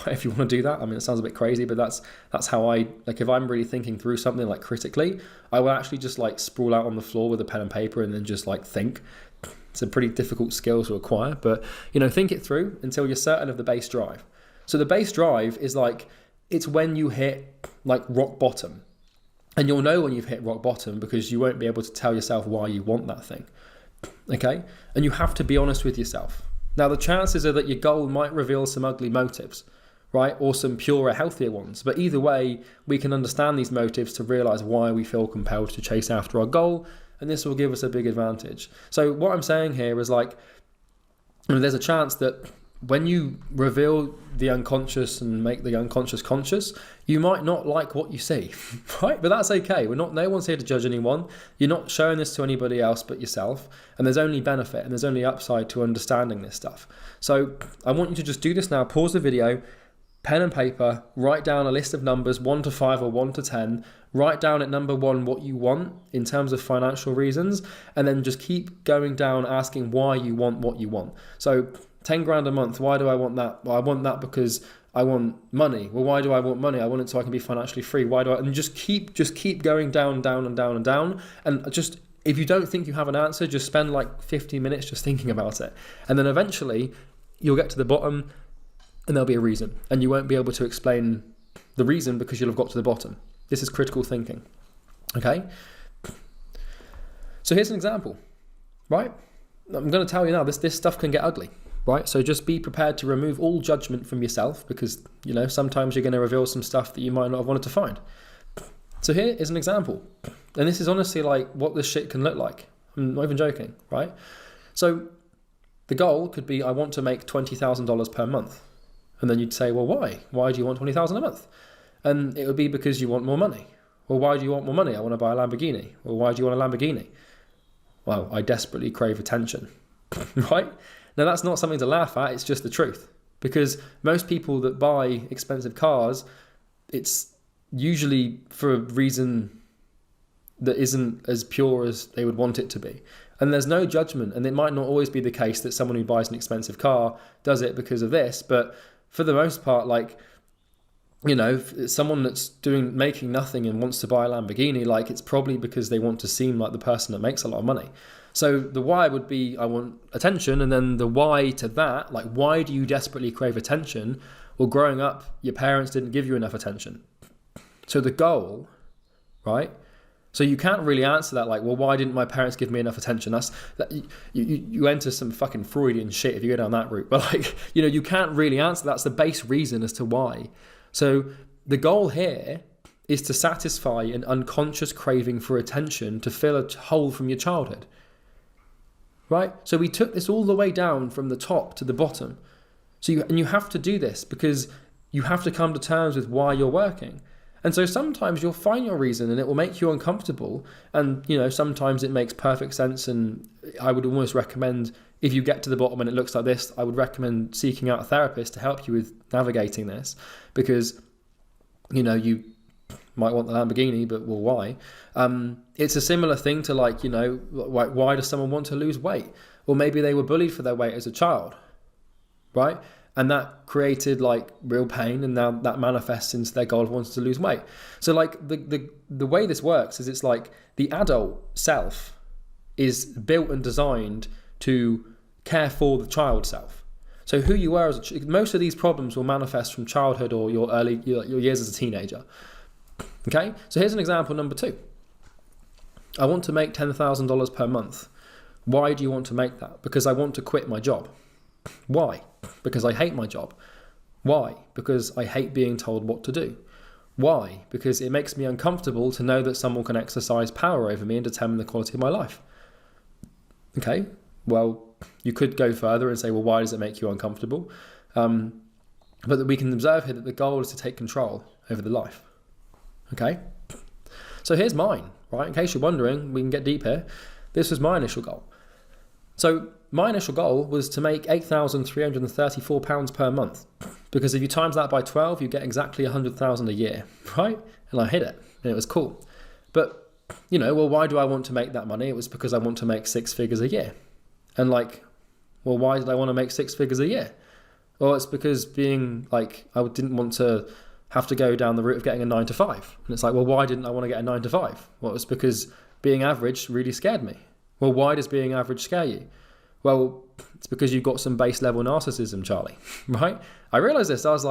if you want to do that. I mean, it sounds a bit crazy, but that's how I, like if I'm really thinking through something like critically, I will actually just like sprawl out on the floor with a pen and paper and then just like think. It's a pretty difficult skill to acquire, but think it through until you're certain of the base drive. So the base drive is like, it's when you hit like rock bottom, and you'll know when you've hit rock bottom because you won't be able to tell yourself why you want that thing. Okay. And you have to be honest with yourself. Now, the chances are that your goal might reveal some ugly motives, right? Or some purer, healthier ones. But either way, we can understand these motives to realize why we feel compelled to chase after our goal. And this will give us a big advantage. So what I'm saying here is like, there's a chance that when you reveal the unconscious and make the unconscious conscious, you might not like what you see, right? But that's okay. No one's here to judge anyone. You're not showing this to anybody else but yourself. And there's only benefit and there's only upside to understanding this stuff. So I want you to just do this now. Pause the video, pen and paper, write down a list of numbers 1 to 5 or 1 to 10. Write down at number 1 what you want in terms of financial reasons, and then just keep going down asking why you want what you want. So 10 grand a month, why do I want that? Well, I want that because I want money. Well, why do I want money? I want it so I can be financially free. Why do I? And just keep going down, down and down and down. And just, if you don't think you have an answer, just spend like 15 minutes just thinking about it. And then eventually you'll get to the bottom and there'll be a reason. And you won't be able to explain the reason because you'll have got to the bottom. This is critical thinking. Okay? So here's an example, right? I'm going to tell you now, this stuff can get ugly. Right, so just be prepared to remove all judgment from yourself because, sometimes you're going to reveal some stuff that you might not have wanted to find. So here is an example. And this is honestly like what this shit can look like. I'm not even joking, right? So the goal could be, I want to make $20,000 per month. And then you'd say, well, why? Why do you want $20,000 a month? And it would be because you want more money. Well, why do you want more money? I want to buy a Lamborghini. Well, why do you want a Lamborghini? Well, I desperately crave attention, right? Now, that's not something to laugh at, it's just the truth. Because most people that buy expensive cars, it's usually for a reason that isn't as pure as they would want it to be. And there's no judgment, and it might not always be the case that someone who buys an expensive car does it because of this, but for the most part, someone that's making nothing and wants to buy a Lamborghini, it's probably because they want to seem like the person that makes a lot of money. So the why would be, I want attention, and then the why to that, why do you desperately crave attention? Well, growing up, your parents didn't give you enough attention. So the goal, right? So you can't really answer that well, why didn't my parents give me enough attention? You enter some fucking Freudian shit if you go down that route. But you can't really answer. That's the base reason as to why. So the goal here is to satisfy an unconscious craving for attention to fill a hole from your childhood. Right? So we took this all the way down from the top to the bottom. So you have to do this because you have to come to terms with why you're working. And so sometimes you'll find your reason and it will make you uncomfortable. And, sometimes it makes perfect sense. And I would almost recommend, if you get to the bottom and it looks like this, I would recommend seeking out a therapist to help you with navigating this because, you might want the Lamborghini, but well, why? It's a similar thing to why does someone want to lose weight? Well, maybe they were bullied for their weight as a child, right? And that created real pain, and now that manifests into their goal of wanting to lose weight. So the way this works is it's the adult self is built and designed to care for the child self. So who you were most of these problems will manifest from childhood or your years as a teenager. Okay, so here's an example number 2. I want to make $10,000 per month. Why do you want to make that? Because I want to quit my job. Why? Because I hate my job. Why? Because I hate being told what to do. Why? Because it makes me uncomfortable to know that someone can exercise power over me and determine the quality of my life. Okay, well, you could go further and say, well, why does it make you uncomfortable? But we can observe here that the goal is to take control over the life. Okay, so here's mine, right? In case you're wondering, we can get deep here. This was my initial goal. So my initial goal was to make £8,334 per month, because if you times that by 12, you get exactly 100,000 a year, right? And I hit it, and it was cool. But why do I want to make that money? It was because I want to make 6 figures a year. And why did I want to make 6 figures a year? Well, it's because I didn't want to have to go down the route of getting a 9 to 5. And it's why didn't I want to get a 9 to 5? Well, it was because being average really scared me. Well, why does being average scare you? Well, it's because you've got some base level narcissism, Charlie, right? I realized this. I was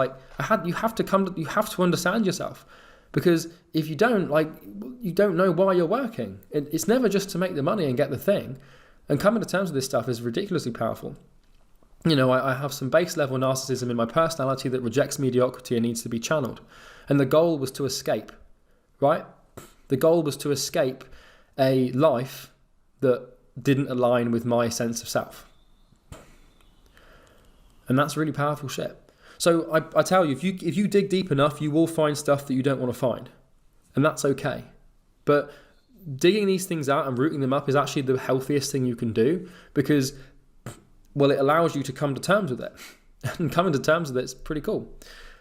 you have to understand yourself, because if you don't, you don't know why you're working. It's never just to make the money and get the thing. And coming to terms with this stuff is ridiculously powerful. I have some base level narcissism in my personality that rejects mediocrity and needs to be channeled. And the goal was to escape, right? The goal was to escape a life that didn't align with my sense of self. And that's really powerful shit. So I tell you, if you dig deep enough, you will find stuff that you don't want to find. And that's okay. But digging these things out and rooting them up is actually the healthiest thing you can do, because, well, it allows you to come to terms with it. And coming to terms with it is pretty cool.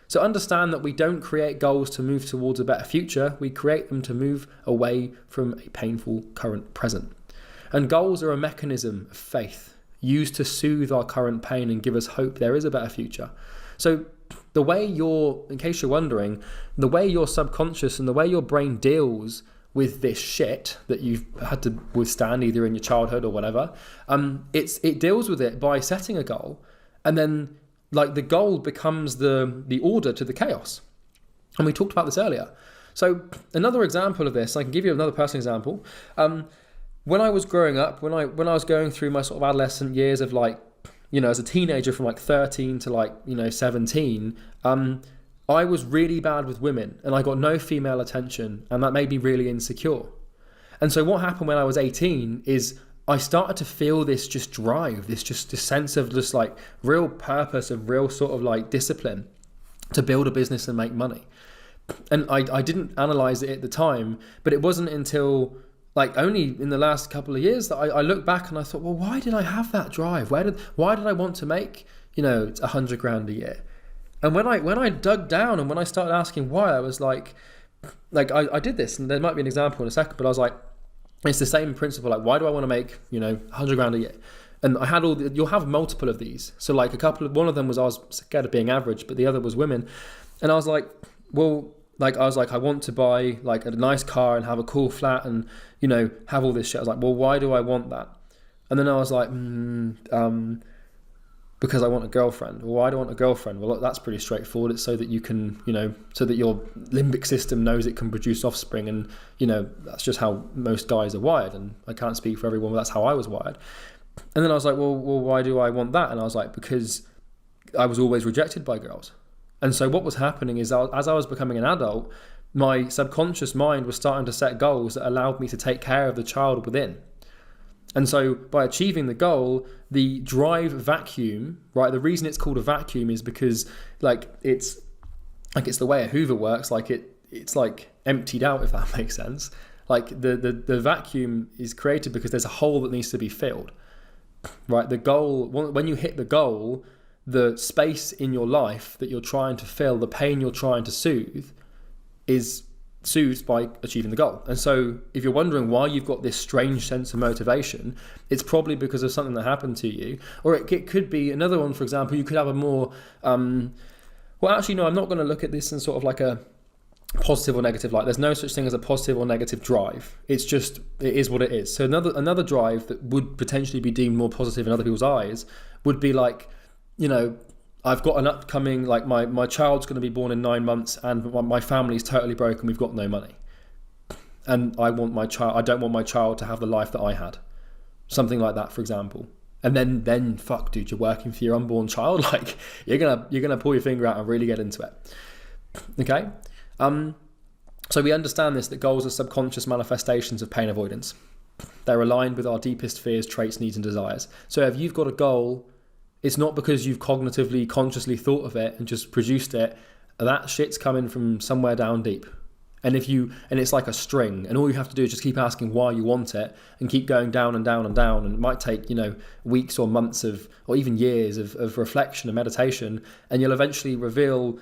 So understand that we don't create goals to move towards a better future. We create them to move away from a painful current present. And goals are a mechanism of faith used to soothe our current pain and give us hope there is a better future. So the way in case you're wondering, the way your subconscious and the way your brain deals with this shit that you've had to withstand either in your childhood or whatever, it deals with it by setting a goal, and then like the goal becomes the order to the chaos. And we talked about this earlier. So another example of this, I can give you another personal example. When I was growing up, when I was going through my sort of adolescent years of like, as a teenager from like 13 to like, 17, I was really bad with women and I got no female attention, and that made me really insecure. And so what happened when I was 18 is I started to feel this just drive, this sense of just like real purpose, of real sort of like discipline to build a business and make money. And I didn't analyze it at the time, but it wasn't until like only in the last couple of years that I look back and I thought, well, why did I have that drive? Why did I want to make, $100,000 a year? And when I dug down and when I started asking why, I was like I did this, and there might be an example in a second, but I was like, it's the same principle. Like, why do I want to make, $100,000 a year? And I had you'll have multiple of these. So like one of them was I was scared of being average, but the other was women. And I was like, well, I want to buy like a nice car and have a cool flat and, have all this shit. I was like, well, why do I want that? And then I was like, because I want a girlfriend. Well, why do I want a girlfriend? Well, look, that's pretty straightforward. It's so that you can, so that your limbic system knows it can produce offspring. And, that's just how most guys are wired. And I can't speak for everyone, but that's how I was wired. And then I was like, well, why do I want that? And I was like, because I was always rejected by girls. And so what was happening is as I was becoming an adult, my subconscious mind was starting to set goals that allowed me to take care of the child within. And so by achieving the goal, the drive vacuum, right? The reason it's called a vacuum is because it's the way a Hoover works. It's like emptied out, if that makes sense. Like the vacuum is created because there's a hole that needs to be filled, right? The goal, when you hit the goal, the space in your life that you're trying to fill, the pain you're trying to soothe, is soothed by achieving the goal. And so if you're wondering why you've got this strange sense of motivation, it's probably because of something that happened to you. Or it could be another one, for example, you could have a more, I'm not going to look at this in sort of like a positive or negative light. There's no such thing as a positive or negative drive. It is what it is. So another drive that would potentially be deemed more positive in other people's eyes would be like, I've got an upcoming, like my child's going to be born in 9 months and my family's totally broken. We've got no money. And I don't want my child to have the life that I had. Something like that, for example. And then fuck, dude, you're working for your unborn child. Like you're going to pull your finger out and really get into it. Okay. So we understand this, that goals are subconscious manifestations of pain avoidance. They're aligned with our deepest fears, traits, needs, and desires. So if you've got a goal, it's not because you've cognitively, consciously thought of it and just produced it. That shit's coming from somewhere down deep. And it's like a string, and all you have to do is just keep asking why you want it and keep going down and down and down. And it might take, weeks or months or even years of reflection and meditation, and you'll eventually reveal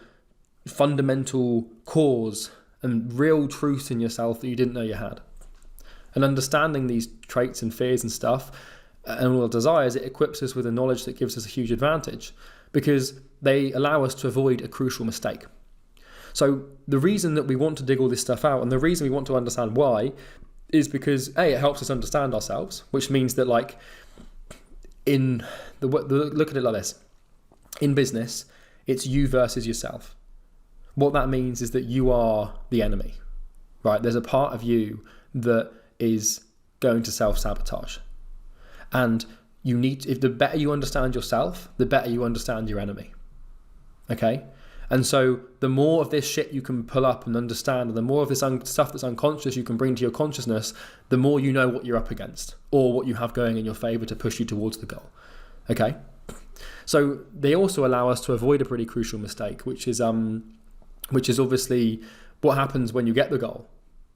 fundamental cause and real truth in yourself that you didn't know you had. And understanding these traits and fears and stuff and all the desires, it equips us with a knowledge that gives us a huge advantage, because they allow us to avoid a crucial mistake. So the reason that we want to dig all this stuff out, and the reason we want to understand why, is because it helps us understand ourselves, which means that look at it like this. In business, it's you versus yourself. What that means is that you are the enemy, right? There's a part of you that is going to self-sabotage. And if the better you understand yourself, the better you understand your enemy. Okay? And so the more of this shit you can pull up and understand, and the more of this stuff that's unconscious you can bring to your consciousness, the more you know what you're up against or what you have going in your favor to push you towards the goal. Okay? So they also allow us to avoid a pretty crucial mistake, which is obviously what happens when you get the goal.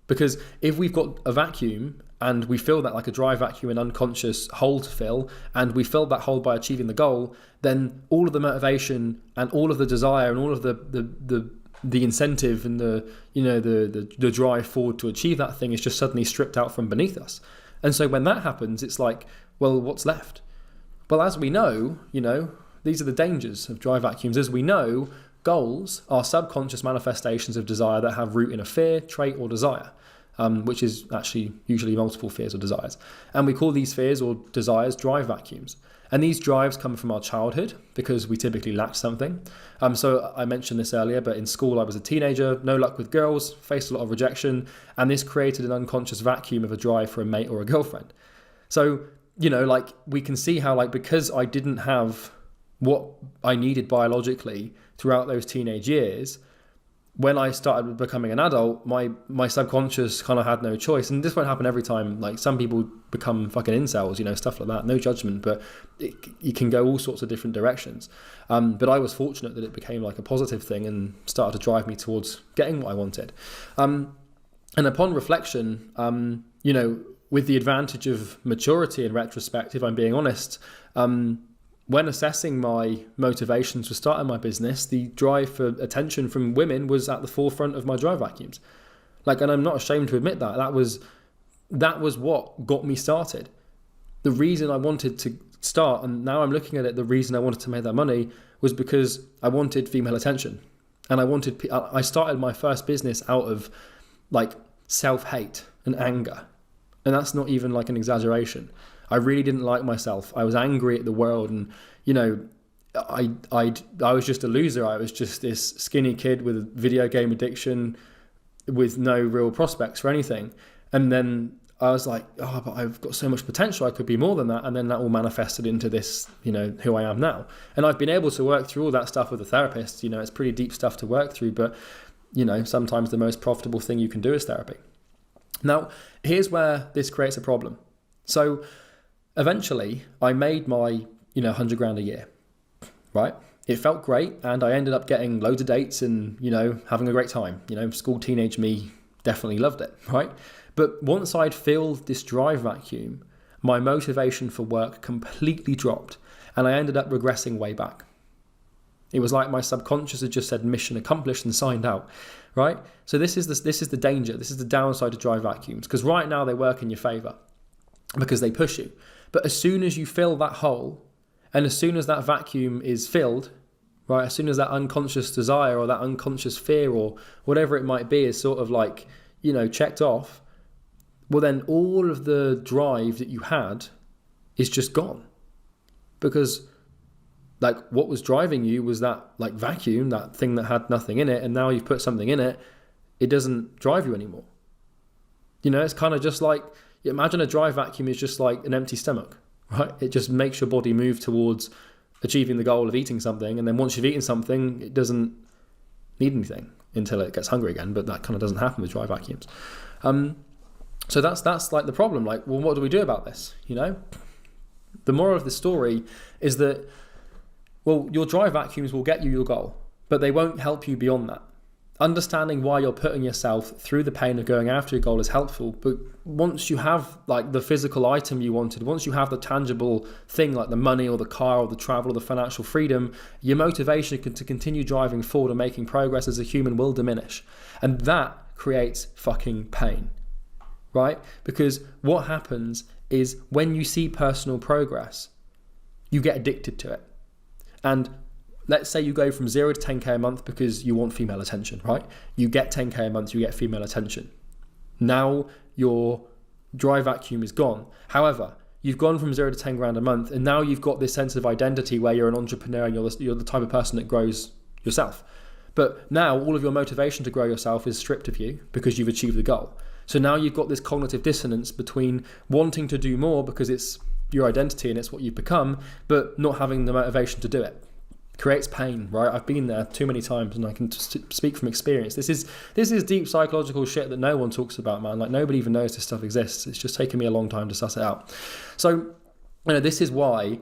Because if we've got a vacuum and we fill that like a dry vacuum, an unconscious hole to fill, and we fill that hole by achieving the goal, then all of the motivation and all of the desire and all of the incentive and the drive forward to achieve that thing is just suddenly stripped out from beneath us. And so when that happens, it's like, well, what's left? Well, as we know, these are the dangers of dry vacuums. As we know, goals are subconscious manifestations of desire that have root in a fear, trait, or desire, which is actually usually multiple fears or desires. And we call these fears or desires drive vacuums. And these drives come from our childhood because we typically lacked something. So I mentioned this earlier, but in school I was a teenager, no luck with girls, faced a lot of rejection, and this created an unconscious vacuum of a drive for a mate or a girlfriend. So, we can see how, because I didn't have what I needed biologically throughout those teenage years, when I started becoming an adult, my subconscious kind of had no choice. And this won't happen every time. Like, some people become fucking incels, stuff like that. No judgment, but it can go all sorts of different directions. But I was fortunate that it became like a positive thing and started to drive me towards getting what I wanted. And upon reflection, with the advantage of maturity in retrospect, if I'm being honest, when assessing my motivations for starting my business, the drive for attention from women was at the forefront of my drive vacuums. And I'm not ashamed to admit that. That was what got me started. The reason I wanted to start, and now I'm looking at it, the reason I wanted to make that money was because I wanted female attention. And I started my first business out of self-hate and anger. And that's not even an exaggeration. I really didn't like myself. I was angry at the world, and I was just a loser. I was just this skinny kid with a video game addiction, with no real prospects for anything. And then I was like, oh, but I've got so much potential. I could be more than that. And then that all manifested into this, who I am now. And I've been able to work through all that stuff with a therapist. It's pretty deep stuff to work through, but sometimes the most profitable thing you can do is therapy. Now, here's where this creates a problem. So eventually I made my, 100 grand a year, right? It felt great. And I ended up getting loads of dates and, having a great time. School teenage me definitely loved it, right? But once I'd filled this drive vacuum, my motivation for work completely dropped, and I ended up regressing way back. It was like my subconscious had just said mission accomplished and signed out, right? So this is the danger. This is the downside of drive vacuums, because right now they work in your favor because they push you. But as soon as you fill that hole, and as soon as that vacuum is filled, right, as soon as that unconscious desire or that unconscious fear or whatever it might be is sort of checked off, well, then all of the drive that you had is just gone. Because what was driving you was that vacuum, that thing that had nothing in it, and now you've put something in it, it doesn't drive you anymore. It's kind of just imagine a drive vacuum is just like an empty stomach, right? It just makes your body move towards achieving the goal of eating something, and then once you've eaten something, it doesn't need anything until it gets hungry again, but that kind of doesn't happen with dry vacuums. So that's the problem. Well, what do we do about this? The moral of the story is that, well, your dry vacuums will get you your goal, but they won't help you beyond that. Understanding why you're putting yourself through the pain of going after your goal is helpful, but once you have the physical item you wanted, once you have the tangible thing like the money or the car or the travel or the financial freedom, your motivation to continue driving forward and making progress as a human will diminish. And that creates fucking pain, right? Because what happens is when you see personal progress, you get addicted to it. And let's say you go from 0 to 10K a month because you want female attention, right? You get 10K a month, you get female attention. Now your dry vacuum is gone. However, you've gone from 0 to 10 grand a month, and now you've got this sense of identity where you're an entrepreneur and you're the type of person that grows yourself. But now all of your motivation to grow yourself is stripped of you because you've achieved the goal. So now you've got this cognitive dissonance between wanting to do more because it's your identity and it's what you've become, but not having the motivation to do it creates pain, right? I've been there too many times and I can speak from experience. This is deep psychological shit that no one talks about, man. Like nobody even knows this stuff exists. It's just taken me a long time to suss it out. So, this is why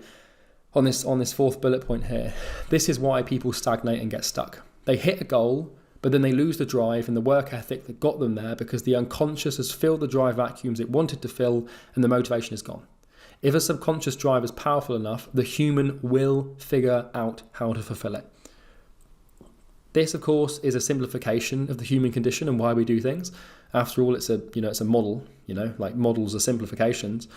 on this fourth bullet point here, this is why people stagnate and get stuck. They hit a goal, but then they lose the drive and the work ethic that got them there because the unconscious has filled the drive vacuums it wanted to fill and the motivation is gone. If a subconscious drive is powerful enough, the human will figure out how to fulfill it. This, of course, is a simplification of the human condition and why we do things. After all, it's a model, like models are simplifications.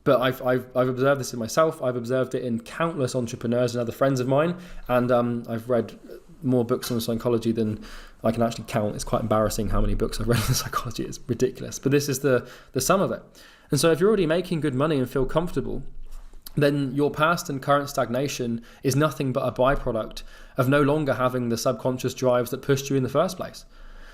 But I've observed this in myself. I've observed it in countless entrepreneurs and other friends of mine. And I've read more books on psychology than I can actually count. It's quite embarrassing how many books I've read on psychology. It's ridiculous. But this is the sum of it. And so if you're already making good money and feel comfortable, then your past and current stagnation is nothing but a byproduct of no longer having the subconscious drives that pushed you in the first place.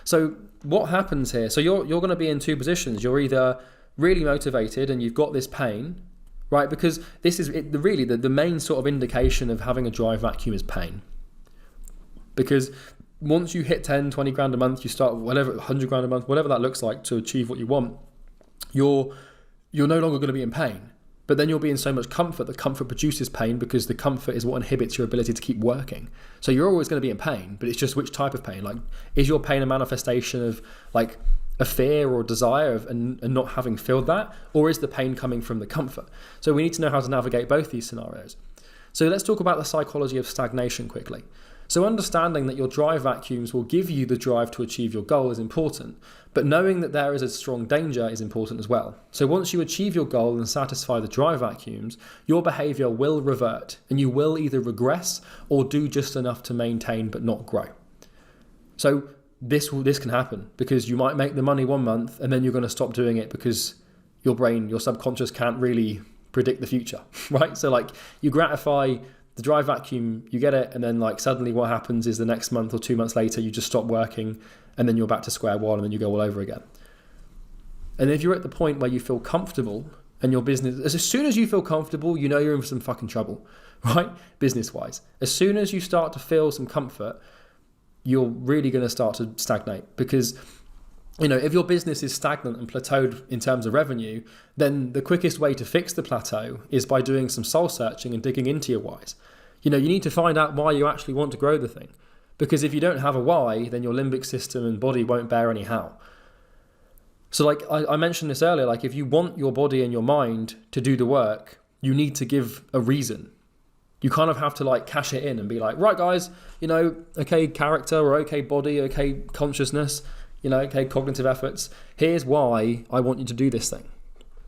So what happens here? So you're going to be in two positions. You're either really motivated and you've got this pain, right? Because this is really the main sort of indication of having a drive vacuum is pain. Because once you hit 10, 20 grand a month, you start whatever, 100 grand a month, whatever that looks like to achieve what you want, you're no longer going to be in pain. But then you'll be in so much comfort that comfort produces pain because the comfort is what inhibits your ability to keep working. So you're always going to be in pain, but it's just which type of pain. Like, is your pain a manifestation of like a fear or desire and not having filled that? Or is the pain coming from the comfort? So we need to know how to navigate both these scenarios. So let's talk about the psychology of stagnation quickly. So understanding that your drive vacuums will give you the drive to achieve your goal is important, but knowing that there is a strong danger is important as well. So once you achieve your goal and satisfy the drive vacuums, your behavior will revert and you will either regress or do just enough to maintain but not grow. So this can happen because you might make the money 1 month and then you're going to stop doing it because your brain, your subconscious can't really predict the future, right? So like you gratify the drive vacuum, you get it, and then like suddenly what happens is the next month or 2 months later, you just stop working and then you're back to square one and then you go all over again. And if you're at the point where you feel comfortable and your business, as soon as you feel comfortable, you know you're in for some fucking trouble, right? Business-wise. As soon as you start to feel some comfort, you're really going to start to stagnate because if your business is stagnant and plateaued in terms of revenue, then the quickest way to fix the plateau is by doing some soul searching and digging into your whys. You need to find out why you actually want to grow the thing. Because if you don't have a why, then your limbic system and body won't bear any how. So like I mentioned this earlier, like if you want your body and your mind to do the work, you need to give a reason. You kind of have to like cash it in and be like, right guys, okay character or okay body, okay consciousness, okay, cognitive efforts. Here's why I want you to do this thing.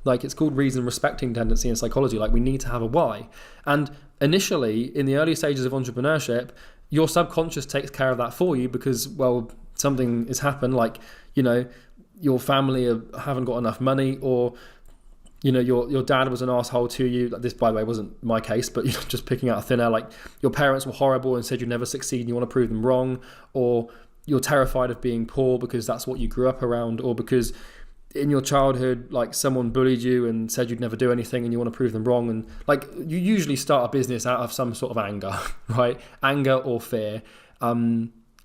Like it's called reason respecting tendency in psychology. Like we need to have a why. And initially in the early stages of entrepreneurship, your subconscious takes care of that for you because, well, something has happened. Like, your family haven't got enough money or, your dad was an asshole to you. Like this, by the way, wasn't my case, but just picking out of thin air, like your parents were horrible and said you'd never succeed and you want to prove them wrong, or you're terrified of being poor because that's what you grew up around, or because in your childhood, like someone bullied you and said you'd never do anything and you want to prove them wrong. And like you usually start a business out of some sort of anger, right? Anger or fear.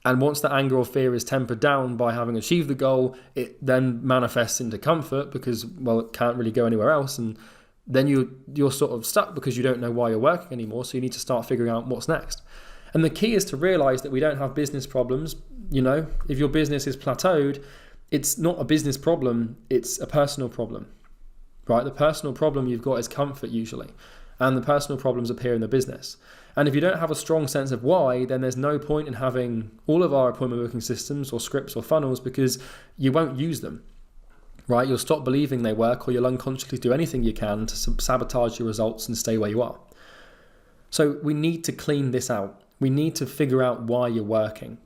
And once the anger or fear is tempered down by having achieved the goal, it then manifests into comfort because, well, it can't really go anywhere else. And then you're sort of stuck because you don't know why you're working anymore. So you need to start figuring out what's next. And the key is to realize that we don't have business problems. If your business is plateaued, it's not a business problem, it's a personal problem, right? The personal problem you've got is comfort usually, and the personal problems appear in the business. And if you don't have a strong sense of why, then there's no point in having all of our appointment booking systems or scripts or funnels because you won't use them, right? You'll stop believing they work, or you'll unconsciously do anything you can to sabotage your results and stay where you are. So we need to clean this out. We need to figure out why you're working.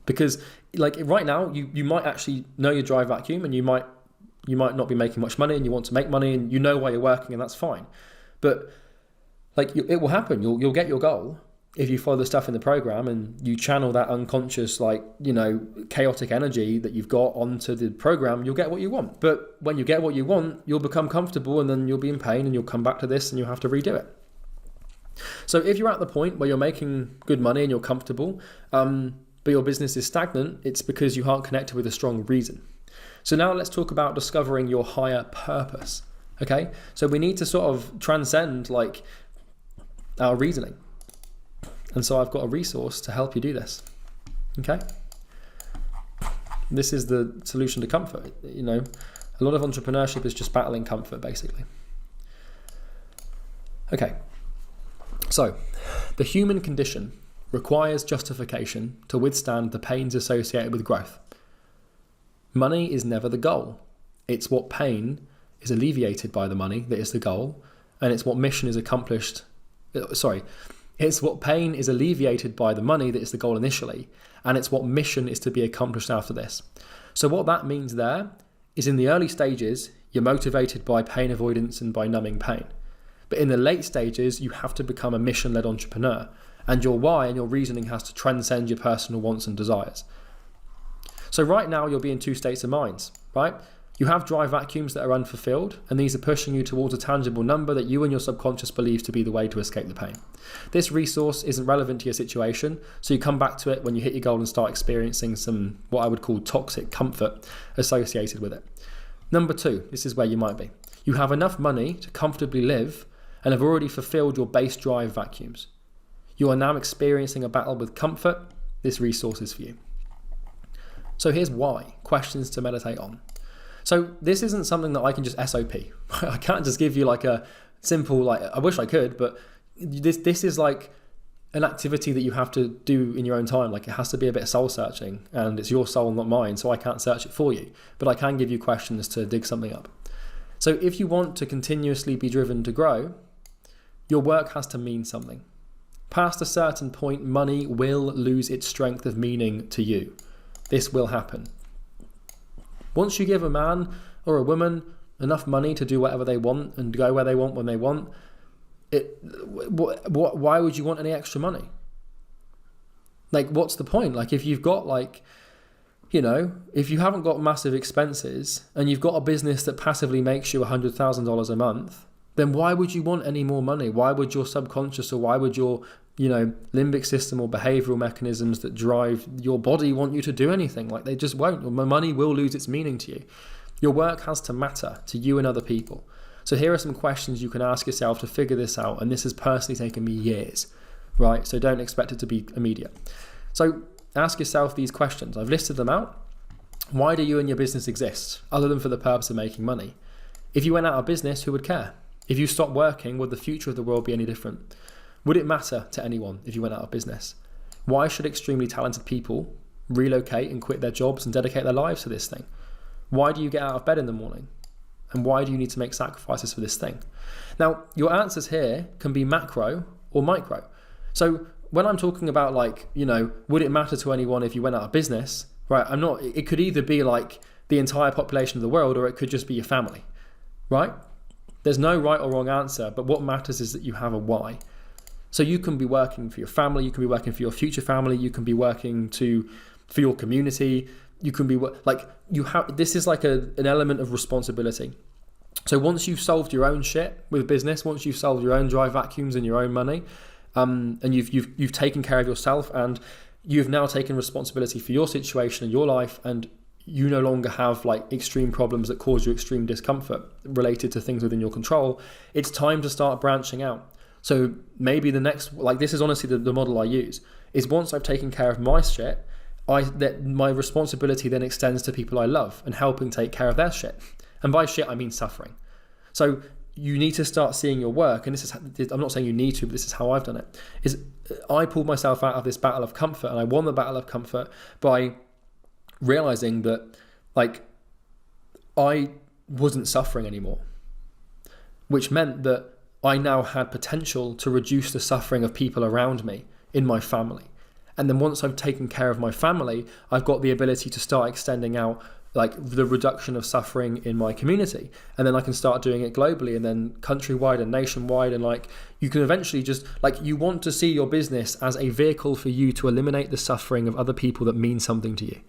Because like right now, you might actually know your drive vacuum and you might not be making much money and you want to make money and you know why you're working and that's fine. But like it will happen. You'll get your goal. if you follow the stuff in the program and you channel that unconscious, like, you know, chaotic energy that you've got onto the program, you'll get what you want. But when you get what you want, you'll become comfortable, and then you'll be in pain, and you'll come back to this and you'll have to redo it. So if you're at the point where you're making good money and you're comfortable, but your business is stagnant, it's because you aren't connected with a strong reason. So now let's talk about discovering your higher purpose. Okay, so we need to sort of transcend like our reasoning. And so I've got a resource to help you do this. Okay, this is the solution to comfort. You know, a lot of entrepreneurship is just battling comfort, basically. Okay, so the human condition requires justification to withstand the pains associated with growth. Money is never the goal. It's what pain is alleviated by the money that is the goal, and it's what mission is accomplished. It's what pain is alleviated by the money that is the goal initially, and it's what mission is to be accomplished after this. So what that means there is, in the early stages, you're motivated by pain avoidance and by numbing pain. But in the late stages, you have to become a mission-led entrepreneur, and your why and your reasoning has to transcend your personal wants and desires. So right now you'll be in two states of minds, right? You have dry vacuums that are unfulfilled, and these are pushing you towards a tangible number that you and your subconscious believes to be the way to escape the pain. This resource isn't relevant to your situation, so you come back to it when you hit your goal and start experiencing some, what I would call, toxic comfort associated with it. Number two, this is where you might be. You have enough money to comfortably live and have already fulfilled your base drive vacuums. You are now experiencing a battle with comfort. This resource is for you. So here's why, questions to meditate on. So this isn't something that I can just SOP. I can't just give you like a simple, like, I wish I could, but this is like an activity that you have to do in your own time. Like, it has to be a bit soul searching, and it's your soul, not mine, so I can't search it for you, but I can give you questions to dig something up. So if you want to continuously be driven to grow, your work has to mean something. Past a certain point, money will lose its strength of meaning to you. This will happen. Once you give a man or a woman enough money to do whatever they want and go where they want when they want, why would you want any extra money? Like, what's the point? Like, if you've got, like, you know, if you haven't got massive expenses and you've got a business that passively makes you $100,000 a month, then why would you want any more money? Why would your subconscious, or why would your, you know, limbic system or behavioral mechanisms that drive your body want you to do anything? Like, they just won't. Money will lose its meaning to you. Your work has to matter to you and other people. So here are some questions you can ask yourself to figure this out. And this has personally taken me years, right? So don't expect it to be immediate. So ask yourself these questions. I've listed them out. Why do you and your business exist, other than for the purpose of making money? If you went out of business, who would care? If you stopped working, would the future of the world be any different? Would it matter to anyone if you went out of business? Why should extremely talented people relocate and quit their jobs and dedicate their lives to this thing? Why do you get out of bed in the morning? And why do you need to make sacrifices for this thing? Now, your answers here can be macro or micro. So when I'm talking about, like, you know, would it matter to anyone if you went out of business, right? It could either be like the entire population of the world, or it could just be your family, right? There's no right or wrong answer, but what matters is that you have a why. So you can be working for your family, you can be working for your future family, you can be working for your community, you can be this is like an element of responsibility. So once you've solved your own shit with business, once you've solved your own dry vacuums and your own money, and you've taken care of yourself, and you've now taken responsibility for your situation and your life, and you no longer have like extreme problems that cause you extreme discomfort related to things within your control, it's time to start branching out. So maybe the next, like, this is honestly the model I use, is once I've taken care of my shit, my responsibility then extends to people I love and helping take care of their shit. And by shit, I mean suffering. So you need to start seeing your work, and this is, I'm not saying you need to, but this is how I've done it, is I pulled myself out of this battle of comfort, and I won the battle of comfort by realizing that, like, I wasn't suffering anymore, which meant that I now had potential to reduce the suffering of people around me in my family. And then once I've taken care of my family, I've got the ability to start extending out like the reduction of suffering in my community. And then I can start doing it globally and then countrywide and nationwide. And like, you can eventually just like, you want to see your business as a vehicle for you to eliminate the suffering of other people that mean something to you.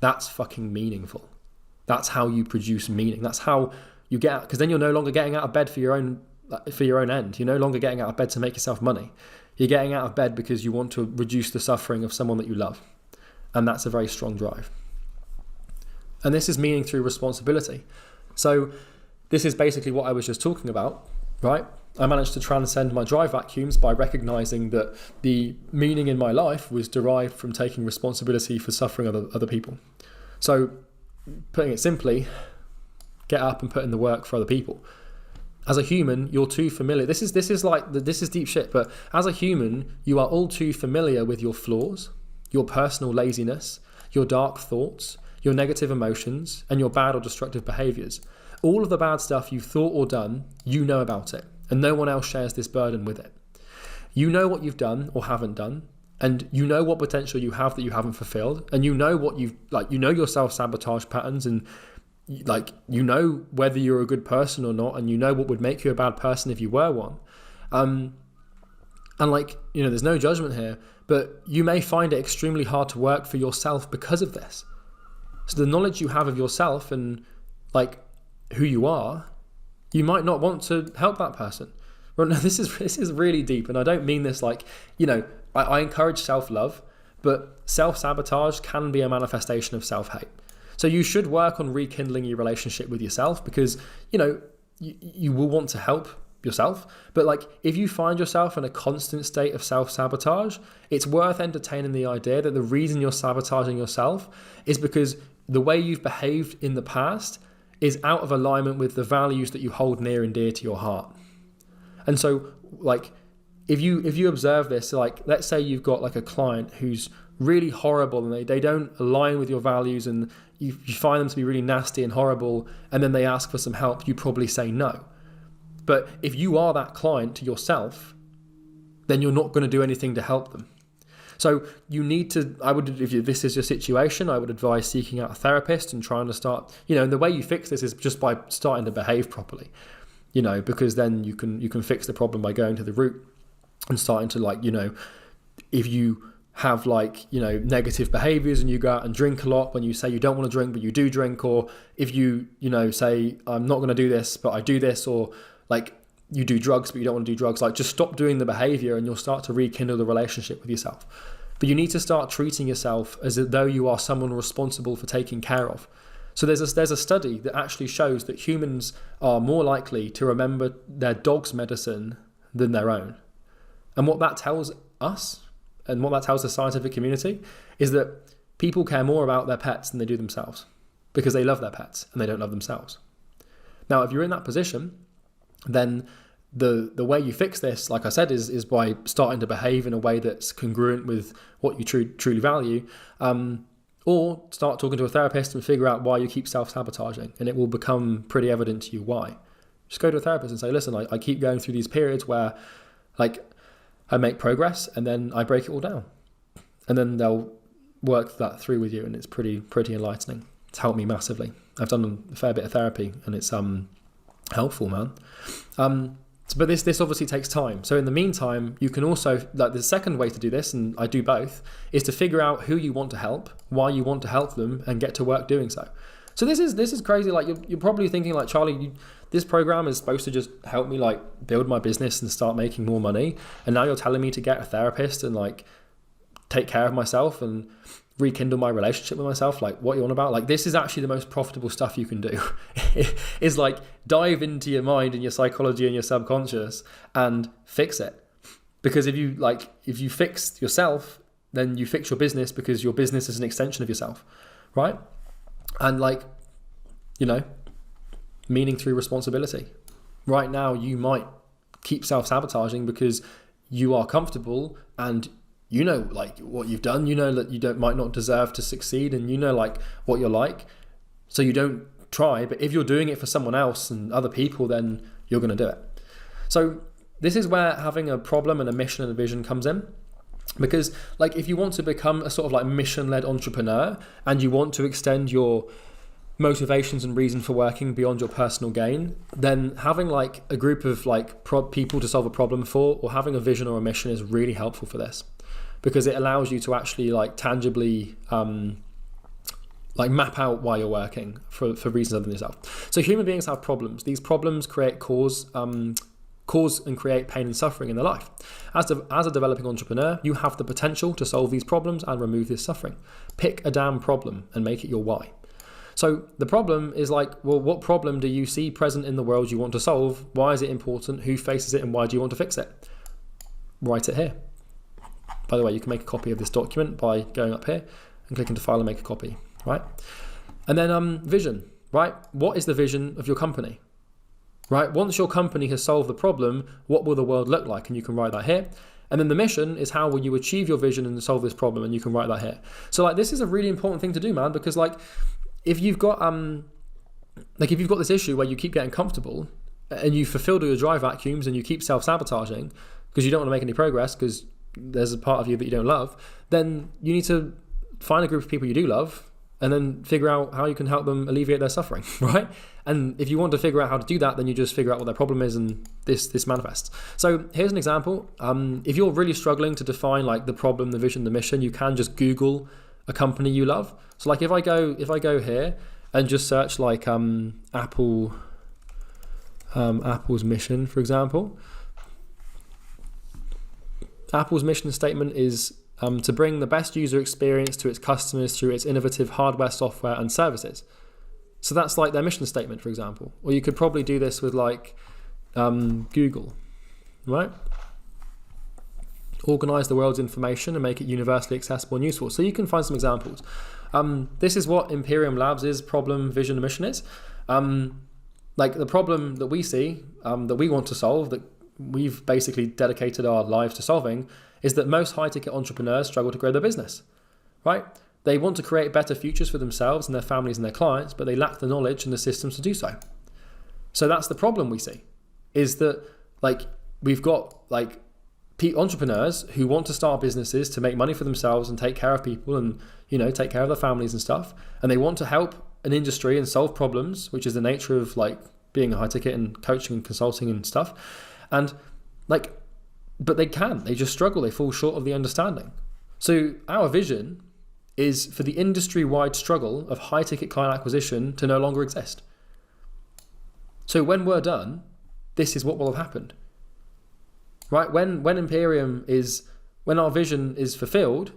That's fucking meaningful. That's how you produce meaning. That's how you get out, because then you're no longer getting out of bed for your own end. You're no longer getting out of bed to make yourself money. You're getting out of bed because you want to reduce the suffering of someone that you love. And that's a very strong drive. And this is meaning through responsibility. So this is basically what I was just talking about, right? I managed to transcend my drive vacuums by recognizing that the meaning in my life was derived from taking responsibility for suffering of other people. So putting it simply, get up and put in the work for other people. As a human, you're too familiar. This is deep shit, but as a human, you are all too familiar with your flaws, your personal laziness, your dark thoughts, your negative emotions, and your bad or destructive behaviors. All of the bad stuff you've thought or done, you know about it, and no one else shares this burden with it. You know what you've done or haven't done, and you know what potential you have that you haven't fulfilled, and you know what your self-sabotage patterns, and you know whether you're a good person or not, and you know what would make you a bad person if you were one. And there's no judgment here, but you may find it extremely hard to work for yourself because of this. So the knowledge you have of yourself and like who you are, you might not want to help that person. Well, no, this is really deep, and I don't mean this like, I encourage self-love, but self-sabotage can be a manifestation of self-hate. So you should work on rekindling your relationship with yourself, because you will want to help yourself, but like if you find yourself in a constant state of self-sabotage, it's worth entertaining the idea that the reason you're sabotaging yourself is because the way you've behaved in the past is out of alignment with the values that you hold near and dear to your heart. And so like if you observe this, like let's say you've got like a client who's really horrible and they don't align with your values, and you find them to be really nasty and horrible, and then they ask for some help, you probably say no. But if you are that client to yourself, then you're not going to do anything to help them. So you need to, if this is your situation, I would advise seeking out a therapist and trying to start, and the way you fix this is just by starting to behave properly, because then you can fix the problem by going to the root and starting to if you have negative behaviors and you go out and drink a lot when you say you don't want to drink, but you do drink, or if you say I'm not going to do this, but I do this, or like you do drugs, but you don't want to do drugs, like just stop doing the behavior and you'll start to rekindle the relationship with yourself. But you need to start treating yourself as though you are someone responsible for taking care of. So there's a study that actually shows that humans are more likely to remember their dog's medicine than their own. And what that tells us, and what that tells the scientific community, is that people care more about their pets than they do themselves, because they love their pets and they don't love themselves. Now, if you're in that position, then the way you fix this, like I said, is by starting to behave in a way that's congruent with what you truly value, or start talking to a therapist and figure out why you keep self-sabotaging, and it will become pretty evident to you why. Just go to a therapist and say, listen, I keep going through these periods where I make progress and then I break it all down, and then they'll work that through with you, and it's pretty enlightening. It's helped me massively. I've done a fair bit of therapy, and it's helpful, man. But this obviously takes time. So in the meantime, you can also, the second way to do this, and I do both, is to figure out who you want to help, why you want to help them, and get to work doing so. So this is crazy. Like you're probably thinking like, Charlie, this program is supposed to just help me build my business and start making more money, and now you're telling me to get a therapist and take care of myself and rekindle my relationship with myself. Like, what are you on about? This is actually the most profitable stuff you can do. Is dive into your mind and your psychology and your subconscious and fix it. Because if you fix yourself, then you fix your business, because your business is an extension of yourself, right? And meaning through responsibility. Right now, you might keep self-sabotaging because you are comfortable, and what you've done, that you might not deserve to succeed, and what you're like, so you don't try. But if you're doing it for someone else and other people, then you're going to do it. So this is where having a problem and a mission and a vision comes in. Because like if you want to become a sort of like mission-led entrepreneur and you want to extend your motivations and reason for working beyond your personal gain, then having like a group of like people to solve a problem for, or having a vision or a mission is really helpful for this, because it allows you to actually like tangibly like map out why you're working for reasons other than yourself. So human beings have problems. These problems cause and create pain and suffering in their life. As a developing entrepreneur, you have the potential to solve these problems and remove this suffering. Pick a damn problem and make it your why. So the problem is like, well, what problem do you see present in the world you want to solve? Why is it important? Who faces it, and why do you want to fix it? Write it here. By the way, you can make a copy of this document by going up here and clicking to file and make a copy, right? And then vision, right? What is the vision of your company? Right? Once your company has solved the problem, what will the world look like? And you can write that here. And then the mission is how will you achieve your vision and solve this problem? And you can write that here. So like, this is a really important thing to do, man, because like, if you've got this issue where you keep getting comfortable and you fulfilled all your drive vacuums and you keep self-sabotaging because you don't want to make any progress because there's a part of you that you don't love, then you need to find a group of people you do love and then figure out how you can help them alleviate their suffering, right? And if you want to figure out how to do that, then you just figure out what their problem is and this manifests. So here's an example. If you're really struggling to define like the problem, the vision, the mission, you can just Google a company you love. So like if I go here and just search like Apple's mission, for example. Apple's mission statement is to bring the best user experience to its customers through its innovative hardware, software, and services. So that's like their mission statement, for example. Or you could probably do this with like Google, right? Organize the world's information and make it universally accessible and useful. So you can find some examples. This is what Imperium Labs' problem, vision, and mission is. Like the problem that we see, that we want to solve, that we've basically dedicated our lives to solving, is that most high-ticket entrepreneurs struggle to grow their business, right? They want to create better futures for themselves and their families and their clients, but they lack the knowledge and the systems to do so. So that's the problem we see, is that like we've got like entrepreneurs who want to start businesses to make money for themselves and take care of people and, you know, take care of their families and stuff. And they want to help an industry and solve problems, which is the nature of like being a high ticket and coaching and consulting and stuff. And like, but they just struggle. They fall short of the understanding. So our vision is for the industry-wide struggle of high ticket client acquisition to no longer exist. So when we're done, this is what will have happened. Right, when our vision is fulfilled,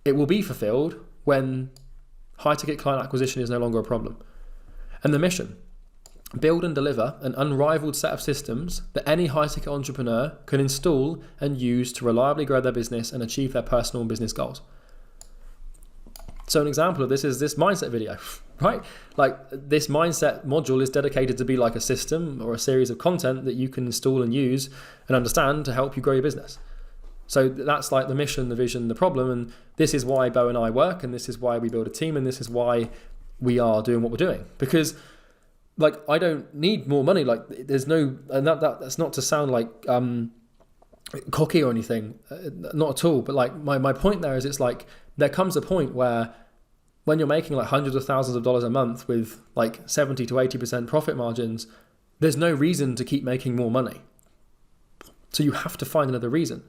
it will be fulfilled when high ticket client acquisition is no longer a problem. And the mission, build and deliver an unrivaled set of systems that any high ticket entrepreneur can install and use to reliably grow their business and achieve their personal and business goals. So an example of this is this mindset video, right? Like this mindset module is dedicated to be like a system or a series of content that you can install and use and understand to help you grow your business. So that's like the mission, the vision, the problem. And this is why Bo and I work, and this is why we build a team, and this is why we are doing what we're doing. Because like, I don't need more money. Like there's no, and that's not to sound like cocky or anything, not at all. But like my point there is, it's like, there comes a point where when you're making like hundreds of thousands of dollars a month with like 70 to 80% profit margins, there's no reason to keep making more money. So you have to find another reason.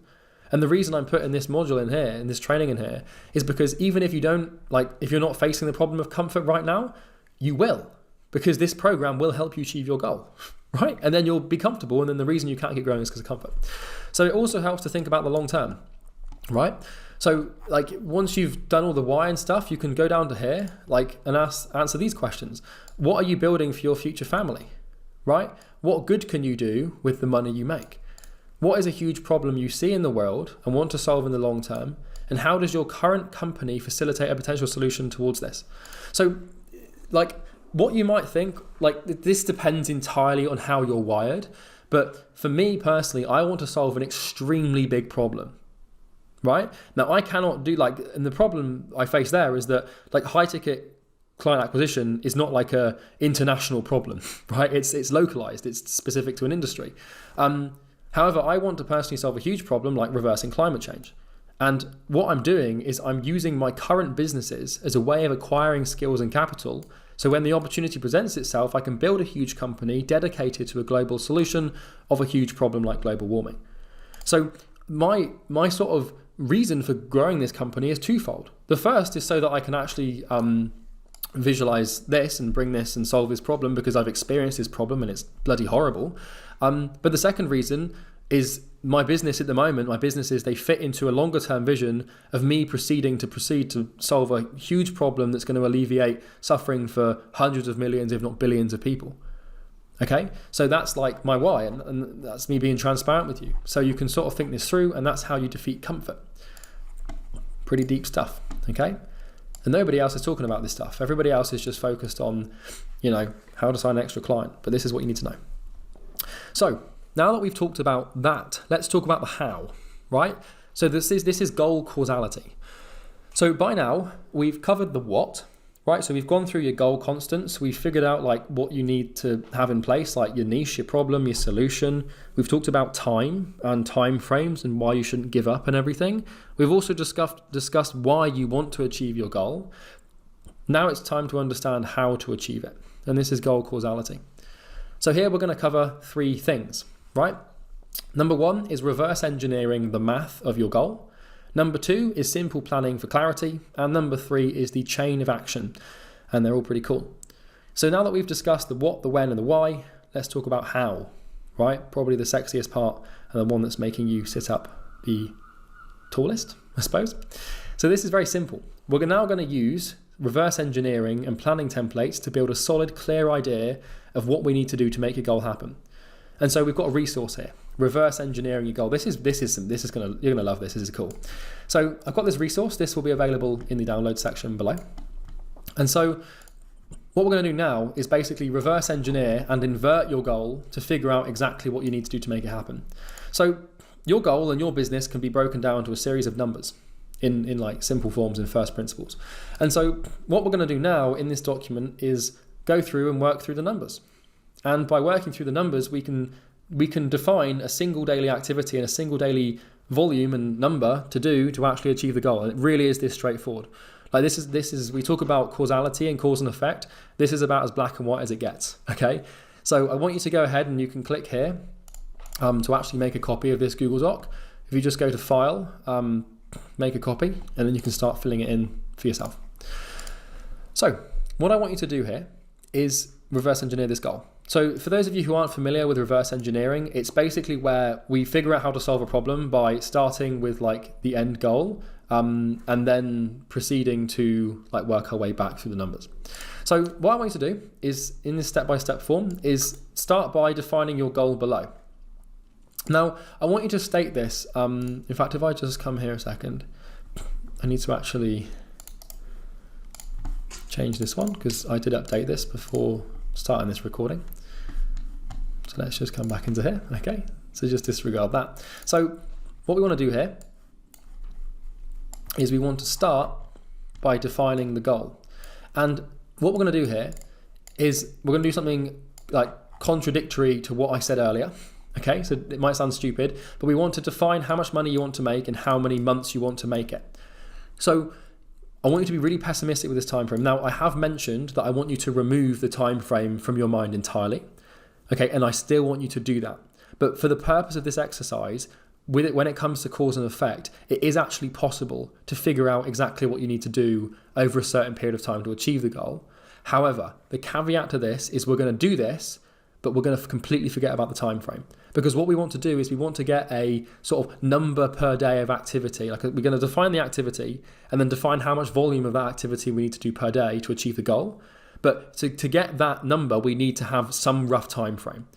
And the reason I'm putting this module in here, and this training in here, is because even if you don't, like, if you're not facing the problem of comfort right now, you will, because this program will help you achieve your goal, right? And then you'll be comfortable, and then the reason you can't keep growing is because of comfort. So it also helps to think about the long term, right? So like once you've done all the why and stuff, you can go down to here, like, and answer these questions. What are you building for your future family, right? What good can you do with the money you make? What is a huge problem you see in the world and want to solve in the long term? And how does your current company facilitate a potential solution towards this? So like what you might think, like this depends entirely on how you're wired. But for me personally, I want to solve an extremely big problem. Right? Now I cannot do like, and the problem I face there is that like high ticket client acquisition is not like a international problem, right? It's localized, it's specific to an industry. However, I want to personally solve a huge problem like reversing climate change. And what I'm doing is I'm using my current businesses as a way of acquiring skills and capital. So when the opportunity presents itself, I can build a huge company dedicated to a global solution of a huge problem like global warming. So my sort of reason for growing this company is twofold. The first is so that I can actually visualize this and bring this and solve this problem because I've experienced this problem and it's bloody horrible. But the second reason is my business at the moment, my businesses, they fit into a longer term vision of me proceed to solve a huge problem that's going to alleviate suffering for hundreds of millions, if not billions of people. Okay, so that's like my why, and that's me being transparent with you. So you can sort of think this through, and that's how you defeat comfort. Pretty deep stuff, okay? And nobody else is talking about this stuff. Everybody else is just focused on, how to sign an extra client. But this is what you need to know. So now that we've talked about that, let's talk about the how, right? So this is goal causality. So by now we've covered the what, right? So we've gone through your goal constants. We've figured out like what you need to have in place, like your niche, your problem, your solution. We've talked about time and time frames and why you shouldn't give up and everything. We've also discussed why you want to achieve your goal. Now it's time to understand how to achieve it. And this is goal causality. So here we're going to cover 3 things, right? Number 1 is reverse engineering the math of your goal. Number 2 is simple planning for clarity. And number 3 is the chain of action. And they're all pretty cool. So now that we've discussed the what, the when, and the why, let's talk about how, right? Probably the sexiest part and the one that's making you sit up the tallest, I suppose. So this is very simple. We're now going to use reverse engineering and planning templates to build a solid, clear idea of what we need to do to make your goal happen. And so we've got a resource here. Reverse engineering your goal. you're gonna love this. This is cool. So I've got this resource. This will be available in the download section below. And so what we're going to do now is basically reverse engineer and invert your goal to figure out exactly what you need to do to make it happen. So your goal and your business can be broken down to a series of numbers in like simple forms in first principles. And so what we're going to do now in this document is go through and work through the numbers. And by working through the numbers, we can define a single daily activity and a single daily volume and number to do to actually achieve the goal. And it really is this straightforward. Like this is we talk about causality and cause and effect. This is about as black and white as it gets. Okay. So I want you to go ahead and you can click here to actually make a copy of this Google Doc. If you just go to File, make a copy, and then you can start filling it in for yourself. So what I want you to do here is reverse engineer this goal. So for those of you who aren't familiar with reverse engineering, it's basically where we figure out how to solve a problem by starting with like the end goal and then proceeding to like work our way back through the numbers. So what I want you to do is in this step-by-step form is start by defining your goal below. Now, I want you to state this. In fact, if I just come here a second, I need to actually change this one because I did update this before starting this recording. So let's just come back into here. Okay, so just disregard that. So what we want to do here is we want to start by defining the goal. And what we're going to do here is we're going to do something like contradictory to what I said earlier. Okay, so it might sound stupid, but we want to define how much money you want to make and how many months you want to make it. So I want you to be really pessimistic with this time frame. Now, I have mentioned that I want you to remove the time frame from your mind entirely. Okay, and I still want you to do that. But for the purpose of this exercise, with it, when it comes to cause and effect, it is actually possible to figure out exactly what you need to do over a certain period of time to achieve the goal. However, the caveat to this is we're going to do this, but we're going to completely forget about the time frame. Because what we want to do is we want to get a sort of number per day of activity. Like we're going to define the activity and then define how much volume of that activity we need to do per day to achieve the goal. But to get that number, we need to have some rough time frame,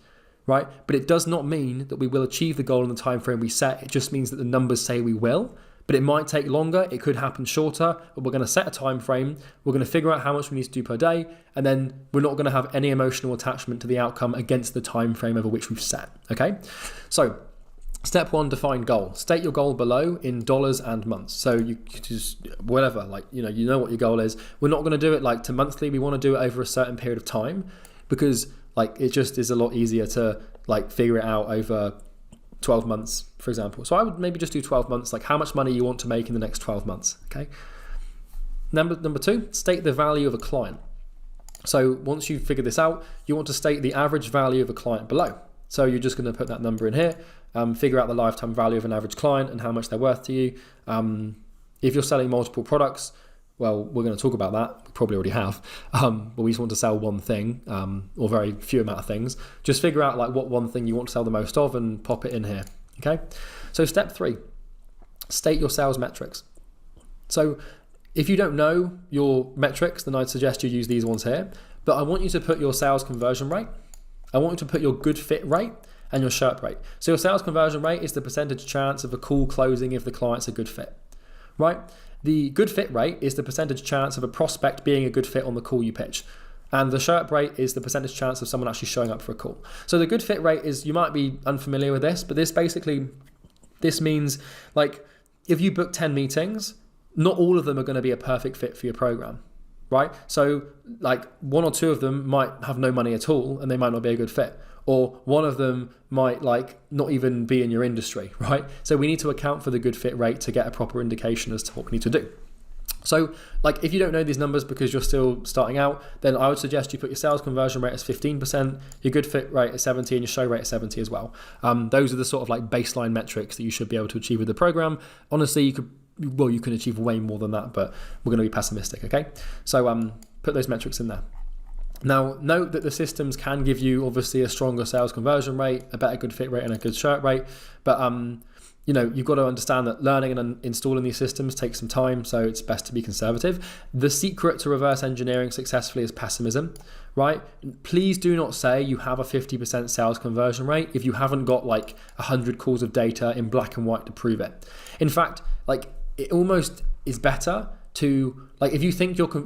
right? But it does not mean that we will achieve the goal in the time frame we set. It just means that the numbers say we will. But it might take longer, it could happen shorter, but we're going to set a time frame, we're going to figure out how much we need to do per day, and then we're not going to have any emotional attachment to the outcome against the time frame over which we've set, okay? So, step 1, define goal. State your goal below in dollars and months. So you just, whatever, like, you know what your goal is. We're not going to do it like to monthly, we want to do it over a certain period of time because like it just is a lot easier to like figure it out over 12 months, for example. So I would maybe just do 12 months, like how much money you want to make in the next 12 months, okay? Number two, state the value of a client. So once you figure this out, you want to state the average value of a client below. So you're just going to put that number in here, figure out the lifetime value of an average client and how much they're worth to you. If you're selling multiple products, well, we're going to talk about that. We probably already have, but we just want to sell one thing or very few amount of things. Just figure out like what one thing you want to sell the most of and pop it in here, okay? So step 3, state your sales metrics. So if you don't know your metrics, then I'd suggest you use these ones here, but I want you to put your sales conversion rate. I want you to put your good fit rate and your SHRP rate. So your sales conversion rate is the percentage chance of a call closing if the client's a good fit, right? The good fit rate is the percentage chance of a prospect being a good fit on the call you pitch. And the SHRP rate is the percentage chance of someone actually showing up for a call. So the good fit rate is, you might be unfamiliar with this, but this means like if you book 10 meetings, not all of them are going to be a perfect fit for your program, right? So like 1 or 2 of them might have no money at all and they might not be a good fit. Or one of them might like not even be in your industry, right? So we need to account for the good fit rate to get a proper indication as to what we need to do. So like if you don't know these numbers because you're still starting out, then I would suggest you put your sales conversion rate as 15%, your good fit rate at 70 and your show rate at 70 as well. Those are the sort of like baseline metrics that you should be able to achieve with the program. Honestly, you can achieve way more than that, but we're going to be pessimistic, okay? So put those metrics in there. Now, note that the systems can give you obviously a stronger sales conversion rate, a better good fit rate and a good SHRP rate, but you've got to understand that learning and installing these systems takes some time, so it's best to be conservative. The secret to reverse engineering successfully is pessimism, right? Please do not say you have a 50% sales conversion rate if you haven't got like 100 calls of data in black and white to prove it. In fact, like it almost is better to like if you think you can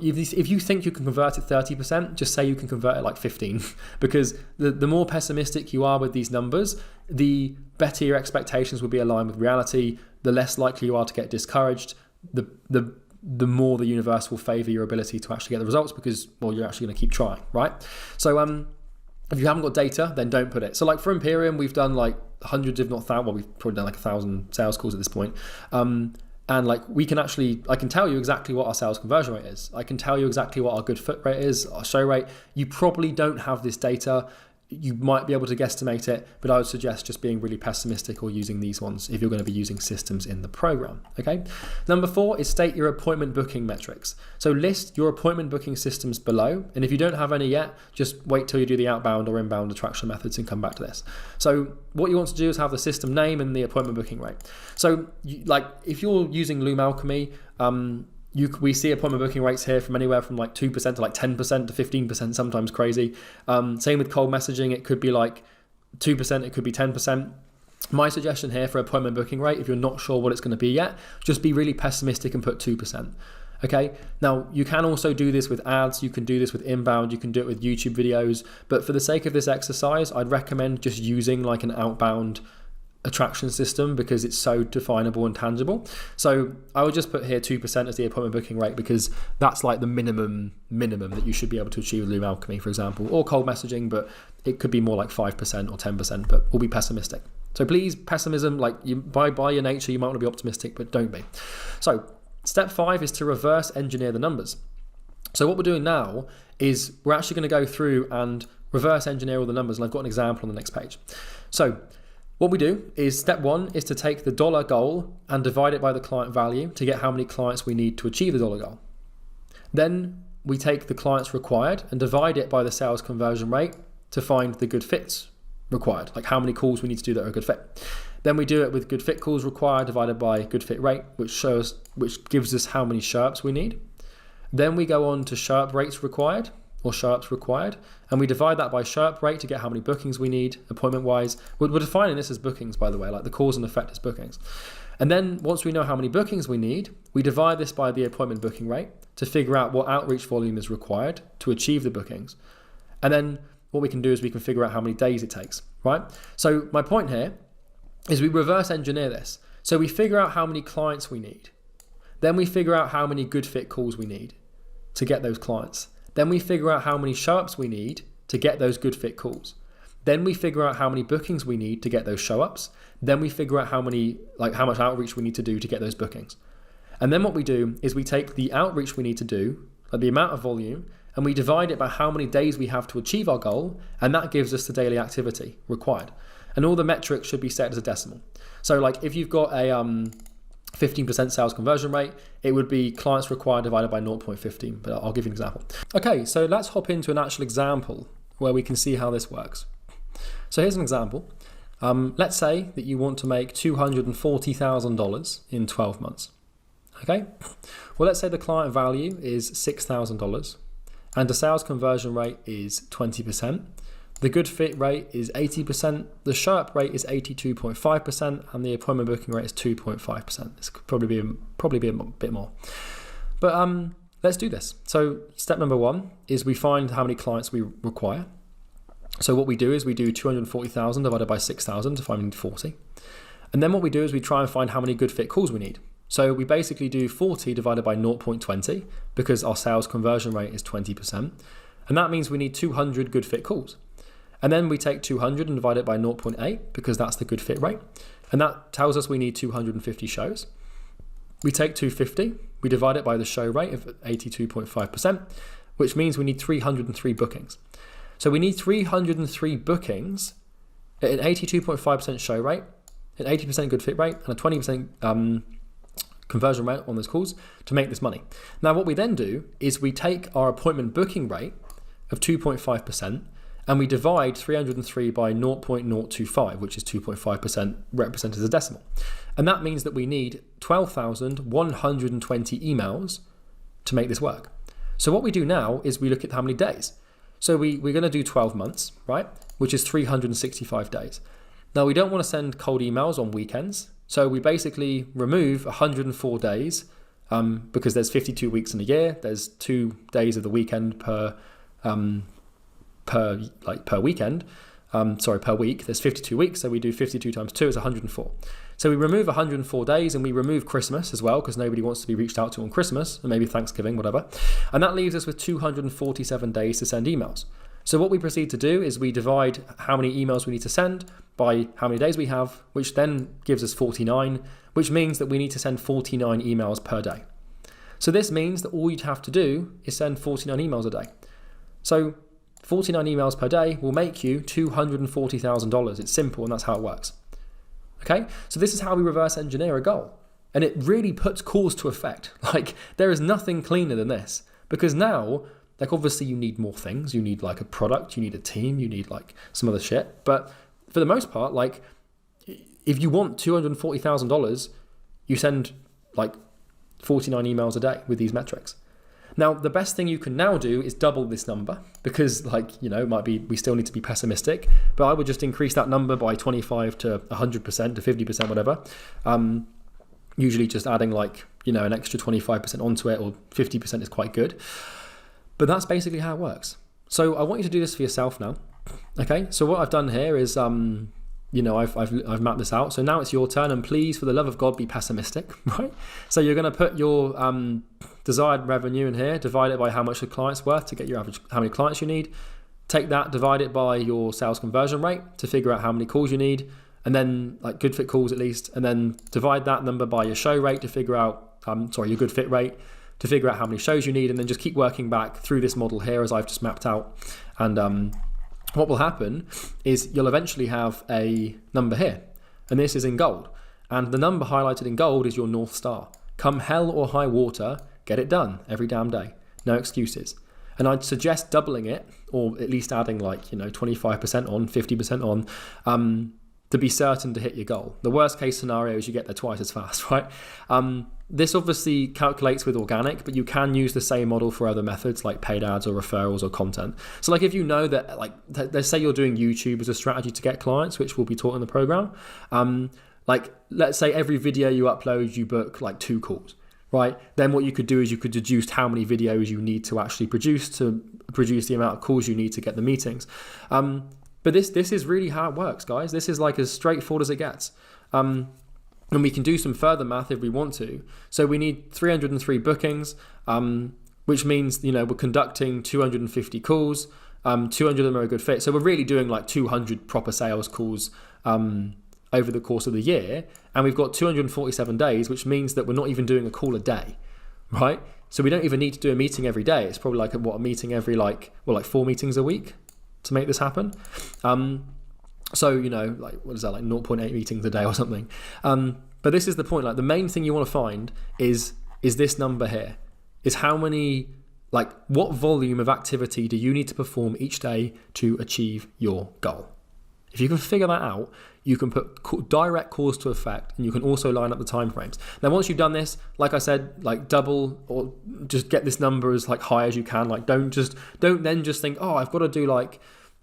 convert it 30%, just say you can convert it like 15, because the more pessimistic you are with these numbers, the better your expectations will be aligned with reality, the less likely you are to get discouraged, the more the universe will favor your ability to actually get the results because, well, you're actually going to keep trying, right? So if you haven't got data, then don't put it. So like for Imperium, we've done like hundreds, if not thousands, well, we've probably done like 1,000 sales calls at this point. And like I can tell you exactly what our sales conversion rate is. I can tell you exactly what our good fit rate is, our show rate. You probably don't have this data. You might be able to guesstimate it, but I would suggest just being really pessimistic or using these ones if you're going to be using systems in the program, okay? Number 4 is state your appointment booking metrics. So list your appointment booking systems below, and if you don't have any yet, just wait till you do the outbound or inbound attraction methods and come back to this. So what you want to do is have the system name and the appointment booking rate. So if you're using Loom Alchemy, we see appointment booking rates here from anywhere from like 2% to like 10% to 15%, sometimes crazy. Same with cold messaging, it could be like 2%, it could be 10%. My suggestion here for appointment booking rate, if you're not sure what it's going to be yet, just be really pessimistic and put 2%. Okay, now you can also do this with ads, you can do this with inbound, you can do it with YouTube videos, but for the sake of this exercise, I'd recommend just using like an outbound attraction system because it's so definable and tangible. So I would just put here 2% as the appointment booking rate because that's like the minimum that you should be able to achieve with Loom Alchemy, for example, or cold messaging, but it could be more like 5% or 10%, but we'll be pessimistic. So please, pessimism, like by your nature, you might want to be optimistic, but don't be. So step 5 is to reverse engineer the numbers. So what we're doing now is we're actually going to go through and reverse engineer all the numbers, and I've got an example on the next page. So what we do is step 1 is to take the dollar goal and divide it by the client value to get how many clients we need to achieve the dollar goal. Then we take the clients required and divide it by the sales conversion rate to find the good fits required, like how many calls we need to do that are a good fit. Then we do it with good fit calls required divided by good fit rate, which gives us how many SHRPs we need. Then we go on to SHRP rates required, or SHRPs required, and we divide that by SHRP rate to get how many bookings we need appointment-wise. We're defining this as bookings, by the way, like the cause and effect is bookings. And then once we know how many bookings we need, we divide this by the appointment booking rate to figure out what outreach volume is required to achieve the bookings. And then what we can do is we can figure out how many days it takes, right? So my point here is we reverse engineer this. So we figure out how many clients we need. Then we figure out how many good fit calls we need to get those clients. Then we figure out how many SHRPs we need to get those good fit calls. Then we figure out how many bookings we need to get those show ups. Then we figure out how much outreach we need to do to get those bookings. And then what we do is we take the outreach we need to do, like the amount of volume, and we divide it by how many days we have to achieve our goal, and that gives us the daily activity required. And all the metrics should be set as a decimal. So like if you've got a 15% sales conversion rate, it would be clients required divided by 0.15, but I'll give you an example. Okay, so let's hop into an actual example where we can see how this works. So here's an example. Let's say that you want to make $240,000 in 12 months. Okay, well, let's say the client value is $6,000 and the sales conversion rate is 20%. The good fit rate is 80%, the show up rate is 82.5%, and the appointment booking rate is 2.5%. This could probably be a bit more. But let's do this. So step number one is we find how many clients we require. So what we do is we do 240,000 divided by 6,000 to find we need 40. And then what we do is we try and find how many good fit calls we need. So we basically do 40 divided by 0.20 because our sales conversion rate is 20%. And that means we need 200 good fit calls. And then we take 200 and divide it by 0.8 because that's the good fit rate. And that tells us we need 250 shows. We take 250, we divide it by the show rate of 82.5%, which means we need 303 bookings. So we need 303 bookings at an 82.5% show rate, an 80% good fit rate, and a 20% conversion rate on those calls to make this money. Now, what we then do is we take our appointment booking rate of 2.5% and we divide 303 by 0.025, which is 2.5% represented as a decimal. And that means that we need 12,120 emails to make this work. So what we do now is we look at how many days. So we're going to do 12 months, right? Which is 365 days. Now, we don't want to send cold emails on weekends. So we basically remove 104 days because there's 52 weeks in a year. There's 2 days of the weekend per weekend. Per week. There's 52 weeks, so we do 52 times 2 is 104. So we remove 104 days and we remove Christmas as well because nobody wants to be reached out to on Christmas, or maybe Thanksgiving, whatever. And that leaves us with 247 days to send emails. So what we proceed to do is we divide how many emails we need to send by how many days we have, which then gives us 49, which means that we need to send 49 emails per day. So this means that all you'd have to do is send 49 emails a day. So 49 emails per day will make you $240,000. It's simple, and that's how it works. Okay, so this is how we reverse engineer a goal. And it really puts cause to effect. Like, there is nothing cleaner than this, because now, like, obviously you need more things. You need like a product, you need a team, you need like some other shit. But for the most part, like, if you want $240,000, you send like 49 emails a day with these metrics. Now, the best thing you can now do is double this number because, like, you know, it might be, we still need to be pessimistic, but I would just increase that number by 25 to 100% to 50%, whatever. Usually just adding like, you know, an extra 25% onto it, or 50% is quite good. But that's basically how it works. So I want you to do this for yourself now. Okay. So what I've done here is, you know, I've mapped this out. So now it's your turn, and please, for the love of God, be pessimistic, right? So you're going to put your desired revenue in here, divide it by how much the client's worth to get your average, how many clients you need. Take that, divide it by your sales conversion rate to figure out how many calls you need, and then like good fit calls at least, and then divide that number by your show rate to figure out, your good fit rate to figure out how many shows you need, and then just keep working back through this model here as I've just mapped out. And what will happen is you'll eventually have a number here, and this is in gold. And the number highlighted in gold is your North Star. Come hell or high water, get it done every damn day. No excuses. And I'd suggest doubling it, or at least adding like, you know, 25% on, 50% on, to be certain to hit your goal. The worst case scenario is you get there twice as fast, right? This obviously calculates with organic, but you can use the same model for other methods like paid ads or referrals or content. So like if you know that, like, let's say you're doing YouTube as a strategy to get clients, which will be taught in the program. Like let's say every video you upload, you book like 2 calls, right? Then what you could do is you could deduce how many videos you need to actually produce to produce the amount of calls you need to get the meetings. But this is really how it works, guys. This is like as straightforward as it gets. And we can do some further math if we want to. So we need 303 bookings, which means, you know, we're conducting 250 calls. 200 of them are a good fit. So we're really doing like 200 proper sales calls over the course of the year, and we've got 247 days, which means that we're not even doing a call a day, right? So we don't even need to do a meeting every day. It's probably like a meeting every like 4 meetings a week to make this happen. So, you know, like, what is that, like 0.8 meetings a day or something? But this is the point. Like, the main thing you want to find is this number here, is how many, like, what volume of activity do you need to perform each day to achieve your goal? If you can figure that out, you can put direct cause to effect, and you can also line up the timeframes. Now, once you've done this, like I said, like double or just get this number as like high as you can. Like, don't then just think, oh, I've got to do like,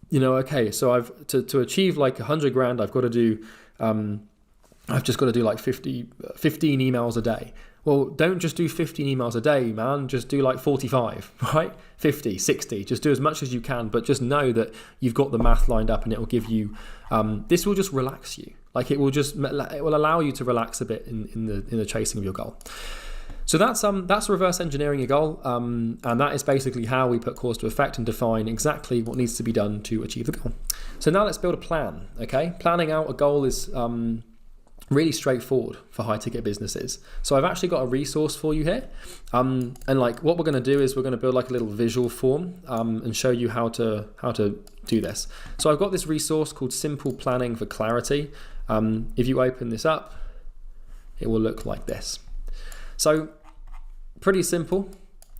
you know, okay, so I've to achieve like 100 grand, I've got to do, I've just got to do like 15 emails a day. Well, don't just do 15 emails a day, man. Just do like 45, right? 50, 60. Just do as much as you can, but just know that you've got the math lined up, and it will give you, this will just relax you. Like, it will allow you to relax a bit in the chasing of your goal. So that's reverse engineering your goal, and that is basically how we put cause to effect and define exactly what needs to be done to achieve the goal. So now let's build a plan, okay? Planning out a goal is really straightforward for high ticket businesses. So I've actually got a resource for you here, and like what we're going to do is we're going to build like a little visual form and show you how to do this. So I've got this resource called Simple Planning for Clarity. If you open this up, it will look like this. So pretty simple.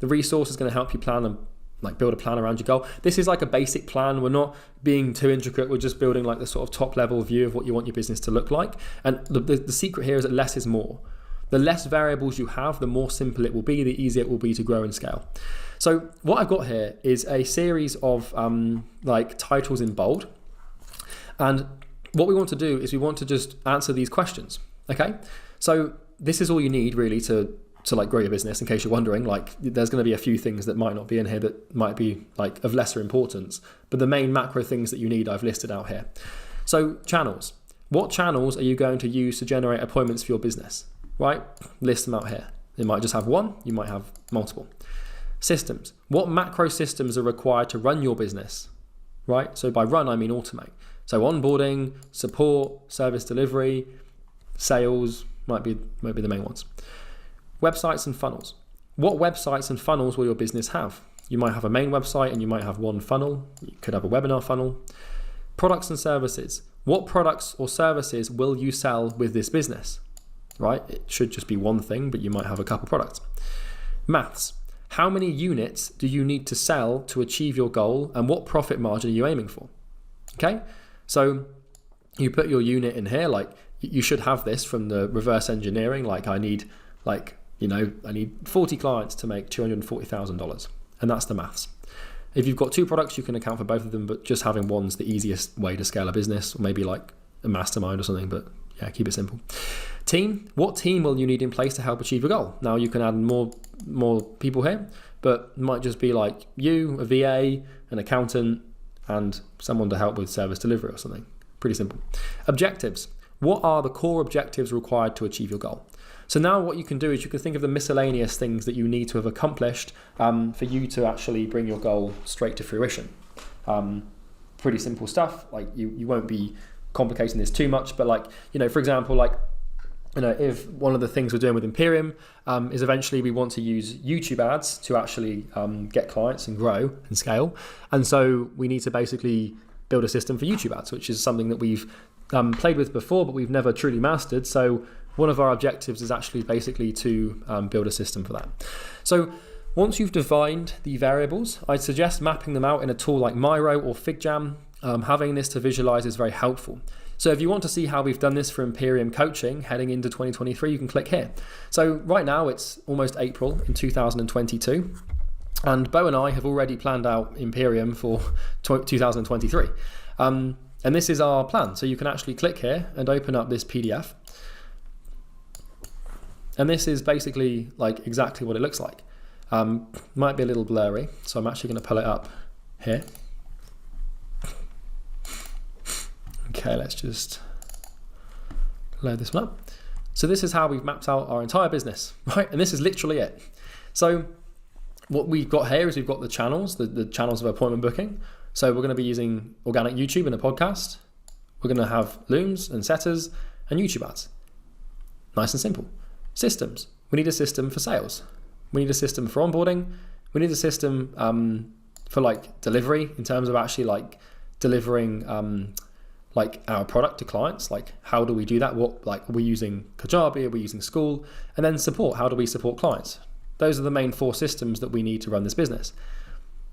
The resource is going to help you plan and like build a plan around your goal. This is like a basic plan. We're not being too intricate. We're just building like the sort of top level view of what you want your business to look like. And the secret here is that less is more. The less variables you have, the more simple it will be, the easier it will be to grow and scale. So what I've got here is a series of like titles in bold. And what we want to do is we want to just answer these questions. Okay. So this is all you need really to like grow your business. In case you're wondering, like there's going to be a few things that might not be in here that might be like of lesser importance, but the main macro things that you need I've listed out here. So channels. What channels are you going to use to generate appointments for your business, right? List them out here. You might just have one, you might have multiple. Systems. What macro systems are required to run your business, right? So by run, I mean automate. So onboarding, support, service delivery, sales might be the main ones. Websites and funnels. What websites and funnels will your business have? You might have a main website and you might have one funnel. You could have a webinar funnel. Products and services. What products or services will you sell with this business? Right? It should just be one thing, but you might have a couple products. Maths. How many units do you need to sell to achieve your goal, and what profit margin are you aiming for? Okay? So you put your unit in here, like you should have this from the reverse engineering, like I need 40 clients to make $240,000, and that's the maths. If you've got two products, you can account for both of them, but just having one's the easiest way to scale a business, or maybe like a mastermind or something, but yeah, keep it simple. Team, what team will you need in place to help achieve your goal? Now you can add more people here, but it might just be like you, a VA, an accountant, and someone to help with service delivery or something. Pretty simple. Objectives. What are the core objectives required to achieve your goal? So now what you can do is you can think of the miscellaneous things that you need to have accomplished for you to actually bring your goal straight to fruition. Pretty simple stuff. Like you won't be complicating this too much, but like, for example, like, if one of the things we're doing with Imperium is eventually we want to use YouTube ads to actually get clients and grow and scale. And so we need to basically build a system for YouTube ads, which is something that we've played with before, but we've never truly mastered. So one of our objectives is actually basically to build a system for that. So once you've defined the variables, I'd suggest mapping them out in a tool like Miro or FigJam. Having this to visualize is very helpful. So if you want to see how we've done this for Imperium coaching heading into 2023, you can click here. So right now it's almost April in 2022. And Bo and I have already planned out Imperium for 2023. And this is our plan. So you can actually click here and open up this PDF. And this is basically like exactly what it looks like. Might be a little blurry, so I'm actually going to pull it up here. Okay, let's just load this one up. So this is how we've mapped out our entire business, right? And this is literally it. So what we've got here is we've got the channels, the channels of appointment booking. So we're going to be using organic YouTube and a podcast. We're going to have looms and setters and YouTube ads. Nice and simple. Systems. We need a system for sales. We need a system for onboarding. We need a system for like delivery, in terms of actually like delivering like our product to clients. Like, how do we do that? What, like, are we using Kajabi? Are we using School? And then support. How do we support clients? Those are the main 4 systems that we need to run this business.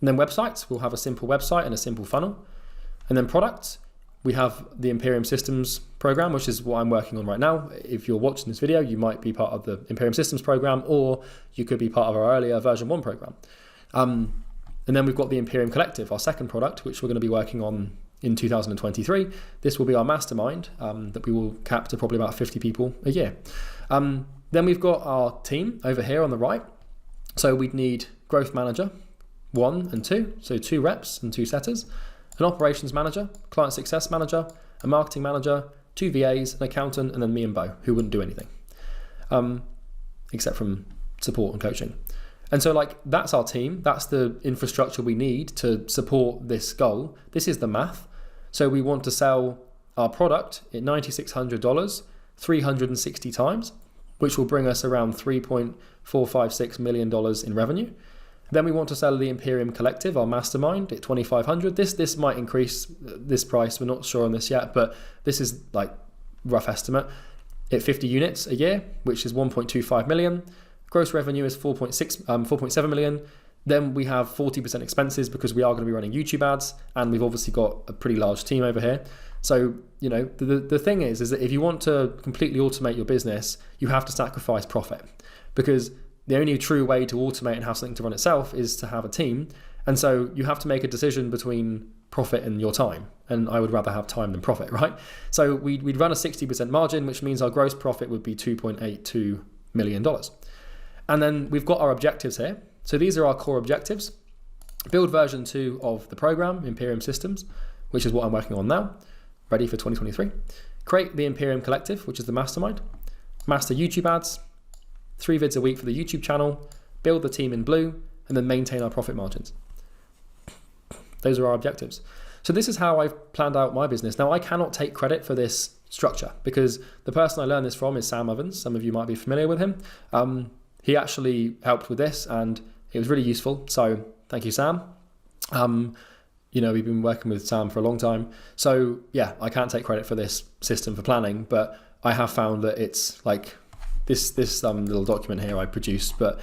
And then websites, we'll have a simple website and a simple funnel. And then products, we have the Imperium Systems program, which is what I'm working on right now. If you're watching this video, you might be part of the Imperium Systems program, or you could be part of our earlier version 1 program. And then we've got the Imperium Collective, our second product, which we're going to be working on in 2023. This will be our mastermind that we will cap to probably about 50 people a year. Then we've got our team over here on the right. So we'd need growth manager 1 and 2, so 2 reps and 2 setters, an operations manager, client success manager, a marketing manager, 2 VAs, an accountant, and then me and Bo, who wouldn't do anything except from support and coaching. And so like, that's our team. That's the infrastructure we need to support this goal. This is the math. So we want to sell our product at $9,600 360 times, which will bring us around $3.456 million in revenue. Then we want to sell the Imperium Collective, our mastermind, at $2,500. This might increase this price. We're not sure on this yet, but this is like rough estimate. At 50 units a year, which is 1.25 million. Gross revenue is 4.7 million. Then we have 40% expenses because we are going to be running YouTube ads, and we've obviously got a pretty large team over here. So, you know, the thing is that if you want to completely automate your business, you have to sacrifice profit, because the only true way to automate and have something to run itself is to have a team. And so you have to make a decision between profit and your time. And I would rather have time than profit, right? So we'd run a 60% margin, which means our gross profit would be $2.82 million. And then we've got our objectives here. So these are our core objectives. Build version 2 of the program, Imperium Systems, which is what I'm working on now, ready for 2023. Create the Imperium Collective, which is the mastermind. Master YouTube ads, 3 vids a week for the YouTube channel, build the team in blue, and then maintain our profit margins. Those are our objectives. So this is how I've planned out my business. Now, I cannot take credit for this structure because the person I learned this from is Sam Ovens. Some of you might be familiar with him. He actually helped with this and it was really useful. So thank you, Sam. You know, we've been working with Sam for a long time. So yeah, I can't take credit for this system for planning, but I have found that it's like this little document here I produced, but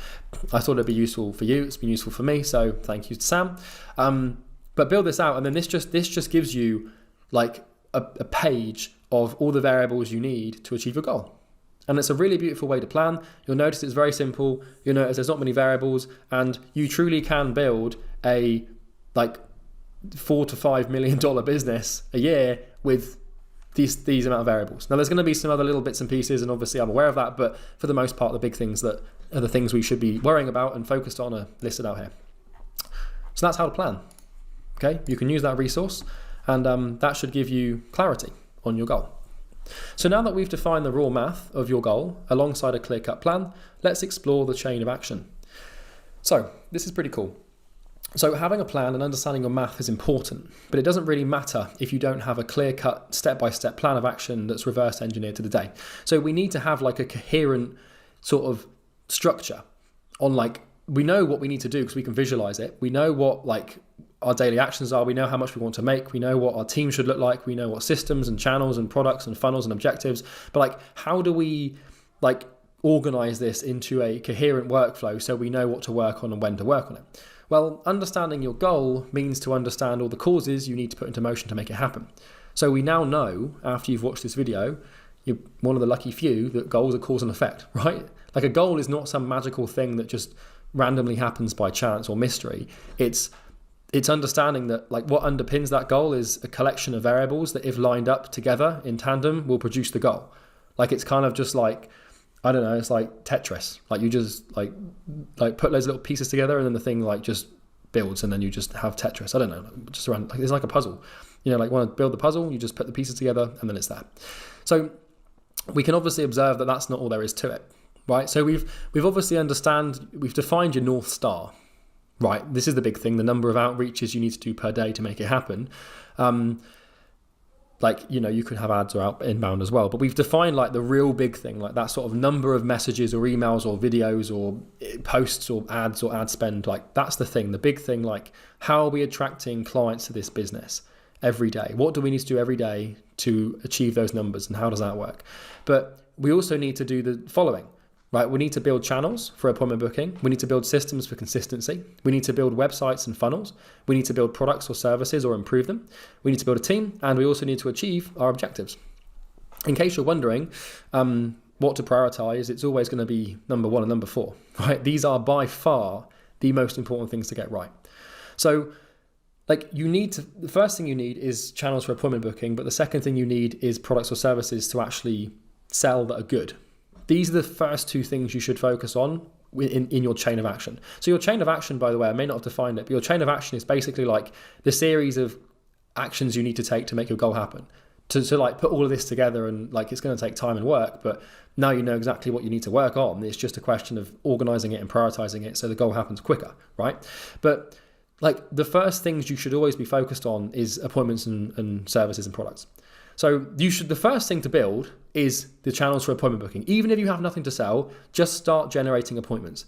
I thought it'd be useful for you. It's been useful for me. So thank you to Sam. But build this out. And then this just gives you like a page of all the variables you need to achieve your goal. And it's a really beautiful way to plan. You'll notice it's very simple. You'll notice there's not many variables, and you truly can build a like $4 to $5 million business a year with these amount of variables. Now there's going to be some other little bits and pieces, and obviously I'm aware of that, but for the most part, the big things that are the things we should be worrying about and focused on are listed out here. So that's how to plan. Okay, you can use that resource, and that should give you clarity on your goal. So now that we've defined the raw math of your goal alongside a clear-cut plan, let's explore the chain of action. So this is pretty cool. So having a plan and understanding your math is important, but it doesn't really matter if you don't have a clear-cut, step-by-step plan of action that's reverse engineered to the day. So we need to have like a coherent sort of structure on like, we know what we need to do because we can visualize it. We know what like our daily actions are. We know how much we want to make. We know what our team should look like. We know what systems and channels and products and funnels and objectives. But like, how do we like organize this into a coherent workflow so we know what to work on and when to work on it? Well, understanding your goal means to understand all the causes you need to put into motion to make it happen. So we now know, after you've watched this video, you're one of the lucky few, that goals are cause and effect, right? Like a goal is not some magical thing that just randomly happens by chance or mystery. It's understanding that like what underpins that goal is a collection of variables that if lined up together in tandem will produce the goal. Like it's kind of just like, I don't know, it's like Tetris. Like you just like put those little pieces together and then the thing like just builds and then you just have Tetris. I don't know, just around, like it's like a puzzle. You know, like want to build the puzzle, you just put the pieces together and then it's there. So we can obviously observe that that's not all there is to it, right? So we've obviously we've defined your North Star, right? This is the big thing, the number of outreaches you need to do per day to make it happen. You could have ads or inbound as well, but we've defined like the real big thing, like that sort of number of messages or emails or videos or posts or ad spend. Like that's the thing, the big thing, like how are we attracting clients to this business every day? What do we need to do every day to achieve those numbers, and how does that work? But we also need to do the following. Right, we need to build channels for appointment booking. We need to build systems for consistency. We need to build websites and funnels. We need to build products or services or improve them. We need to build a team, and we also need to achieve our objectives. In case you're wondering what to prioritize, it's always going to be number 1 and number 4. Right, these are by far the most important things to get right. So, the first thing you need is channels for appointment booking, but the second thing you need is products or services to actually sell that are good. These are the first 2 things you should focus on in your chain of action. So your chain of action, by the way, I may not have defined it, but your chain of action is basically like the series of actions you need to take to make your goal happen. To like put all of this together, and like it's going to take time and work, but now you know exactly what you need to work on. It's just a question of organizing it and prioritizing it so the goal happens quicker, right? But like the first things you should always be focused on is appointments and services and products. So the first thing to build is the channels for appointment booking. Even if you have nothing to sell, just start generating appointments,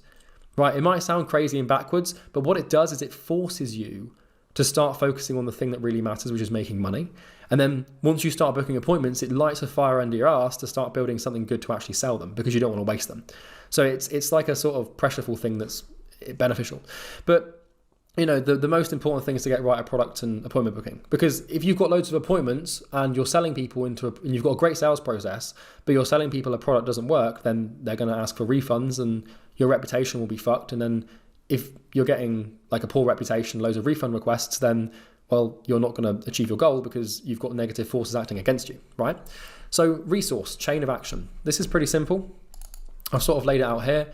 right? It might sound crazy and backwards, but what it does is it forces you to start focusing on the thing that really matters, which is making money. And then once you start booking appointments, it lights a fire under your ass to start building something good to actually sell them, because you don't want to waste them. So it's like a sort of pressureful thing that's beneficial. But the most important thing is to get right at product and appointment booking. Because if you've got loads of appointments and you're selling people and you've got a great sales process, but you're selling people a product doesn't work, then they're going to ask for refunds and your reputation will be fucked. And then if you're getting like a poor reputation, loads of refund requests, then, well, you're not going to achieve your goal because you've got negative forces acting against you, right? So resource, chain of action. This is pretty simple. I've sort of laid it out here.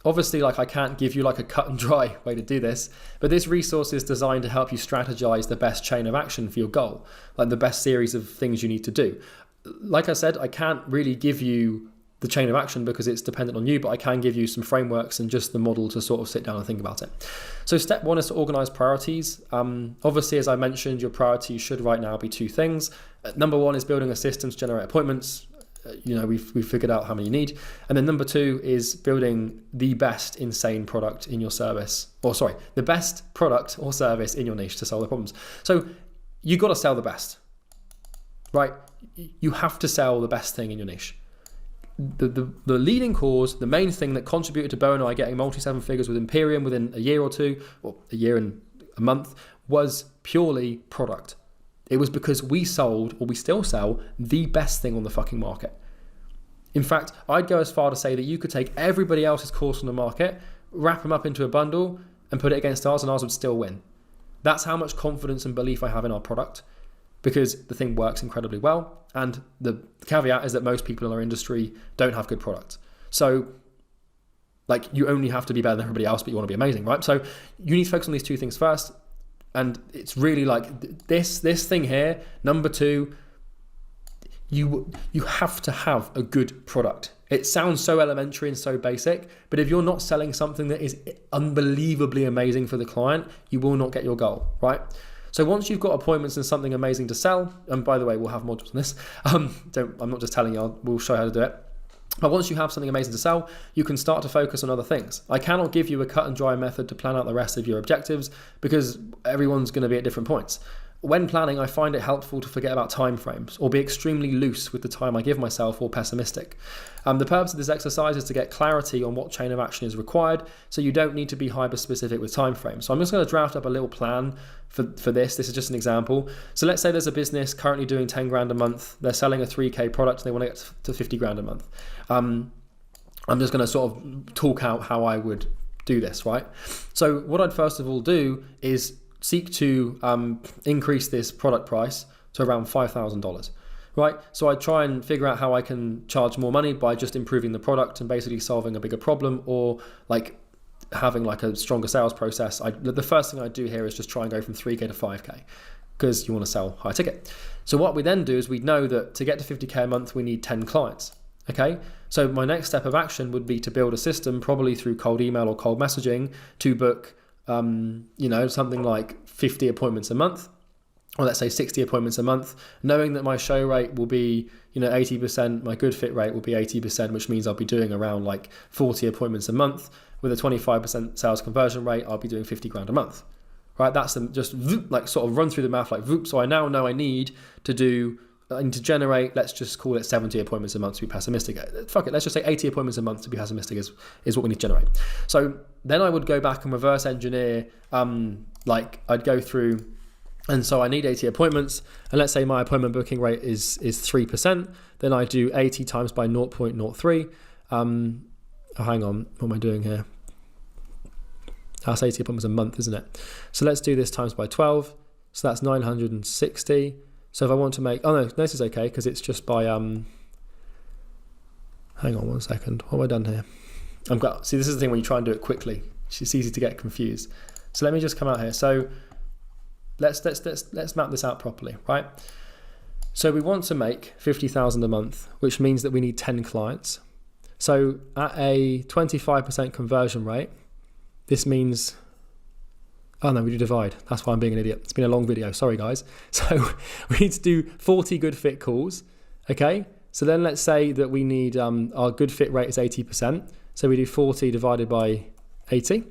Obviously, I can't give you like a cut and dry way to do this, but this resource is designed to help you strategize the best chain of action for your goal, like the best series of things you need to do. Like I said, I can't really give you the chain of action because it's dependent on you, but I can give you some frameworks and just the model to sort of sit down and think about it. So step 1 is to organize priorities. Obviously, as I mentioned, your priorities should right now be 2 things. Number 1 is building a system to generate appointments. We've figured out how many you need. And then number 2 is building the best insane product in your service, the best product or service in your niche to solve the problems. So you got to sell the best, right? You have to sell the best thing in your niche. The leading cause, the main thing that contributed to Bo and I getting multi-7 figures with Imperium within a year or 2, or a year and a month, was purely product. It was because we sold, or we still sell, the best thing on the fucking market. In fact, I'd go as far to say that you could take everybody else's course on the market, wrap them up into a bundle, and put it against ours, and ours would still win. That's how much confidence and belief I have in our product, because the thing works incredibly well. And the caveat is that most people in our industry don't have good products. So, you only have to be better than everybody else, but you want to be amazing, right? So you need to focus on these 2 things first. And it's really like this thing here, number 2, you have to have a good product. It sounds so elementary and so basic, but if you're not selling something that is unbelievably amazing for the client, you will not get your goal, right? So once you've got appointments and something amazing to sell, and by the way, we'll have modules on this. I'm not just telling you, we'll show you how to do it. But once you have something amazing to sell, you can start to focus on other things. I cannot give you a cut and dry method to plan out the rest of your objectives because everyone's going to be at different points. When planning, I find it helpful to forget about timeframes or be extremely loose with the time I give myself or pessimistic. The purpose of this exercise is to get clarity on what chain of action is required, so you don't need to be hyper-specific with timeframes. So I'm just going to draft up a little plan for this. This is just an example. So let's say there's a business currently doing 10 grand a month. They're selling a 3K product and they want to get to 50 grand a month. I'm just going to sort of talk out how I would do this, right? So what I'd first of all do is seek to increase this product price to around $5,000, right? So I try and figure out how I can charge more money by just improving the product and basically solving a bigger problem, or like having like a stronger sales process. The first thing I do here is just try and go from 3K to 5K because you want to sell high ticket. So what we then do is we know that to get to 50K a month, we need 10 clients. Okay, so my next step of action would be to build a system, probably through cold email or cold messaging, to book, something like 50 appointments a month, or let's say 60 appointments a month, knowing that my show rate will be, 80%, my good fit rate will be 80%, which means I'll be doing around like 40 appointments a month. With a 25% sales conversion rate, I'll be doing 50 grand a month, right? That's just like sort of run through the math like whoop. So I now know I need to generate, let's just call it 70 appointments a month to be pessimistic. Fuck it, let's just say 80 appointments a month to be pessimistic is what we need to generate. So then I would go back and reverse engineer, I'd go through, and so I need 80 appointments, and let's say my appointment booking rate is 3%, then I do 80 times by 0.03. Hang on, what am I doing here? That's 80 appointments a month, isn't it? So let's do this times by 12. So that's 960. So if I want to make, this is okay because it's just by, hang on 1 second. What have I done here? See, this is the thing when you try and do it quickly. It's easy to get confused. So let me just come out here. So let's map this out properly, right? So we want to make 50,000 a month, which means that we need 10 clients. So at a 25% conversion rate, this means, we do divide. That's why I'm being an idiot. It's been a long video. Sorry, guys. So we need to do 40 good fit calls. Okay. So then let's say that we need, our good fit rate is 80%. So we do 40 divided by 80.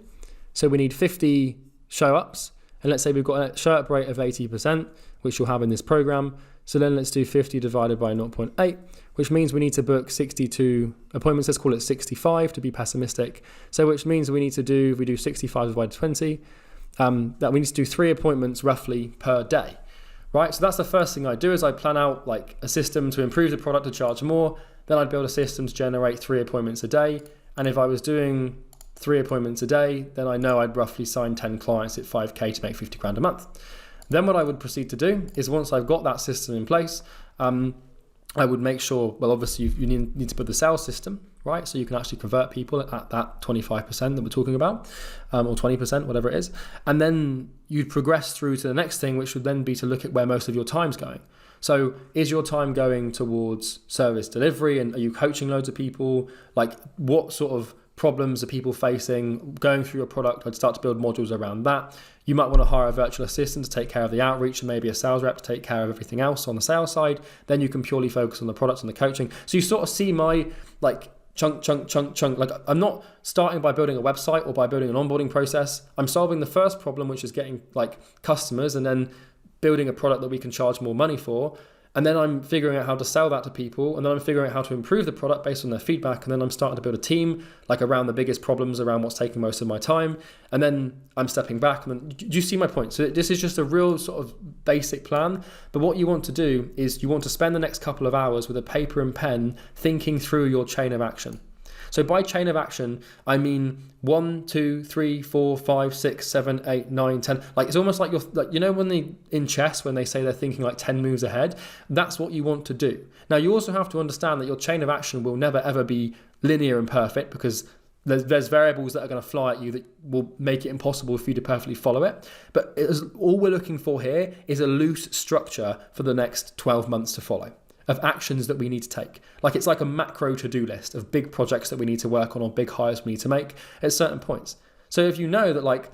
So we need 50 show ups. And let's say we've got a show up rate of 80%, which you'll have in this program. So then let's do 50 divided by 0.8, which means we need to book 62 appointments. Let's call it 65 to be pessimistic. So which means we do 65 divided by 20, that we need to do 3 appointments roughly per day, right? So that's the first thing I do is I plan out like a system to improve the product to charge more. Then I'd build a system to generate 3 appointments a day. And if I was doing 3 appointments a day, then I know I'd roughly sign 10 clients at 5K to make 50 grand a month. Then what I would proceed to do is once I've got that system in place, I would make sure, well, obviously you need to put the sales system, right? So you can actually convert people at that 25% that we're talking about, or 20%, whatever it is. And then you'd progress through to the next thing, which would then be to look at where most of your time's going. So is your time going towards service delivery, and are you coaching loads of people? Like what sort of problems are people facing going through your product? I'd start to build modules around that. You might want to hire a virtual assistant to take care of the outreach and maybe a sales rep to take care of everything else on the sales side. Then you can purely focus on the products and the coaching. So you sort of see my like chunk. Like I'm not starting by building a website or by building an onboarding process. I'm solving the first problem, which is getting like customers, and then building a product that we can charge more money for. And then I'm figuring out how to sell that to people. And then I'm figuring out how to improve the product based on their feedback. And then I'm starting to build a team like around the biggest problems, around what's taking most of my time. And then I'm stepping back. And then, do you see my point? So this is just a real sort of basic plan. But what you want to do is you want to spend the next couple of hours with a paper and pen thinking through your chain of action. So by chain of action, I mean 1, 2, 3, 4, 5, 6, 7, 8, 9, 10. Like it's almost like you're like, when they in chess, when they say they're thinking like 10 moves ahead, that's what you want to do. Now you also have to understand that your chain of action will never ever be linear and perfect, because there's variables that are going to fly at you that will make it impossible for you to perfectly follow it. But all we're looking for here is a loose structure for the next 12 months to follow, of actions that we need to take. Like it's like a macro to-do list of big projects that we need to work on or big hires we need to make at certain points. So if you know that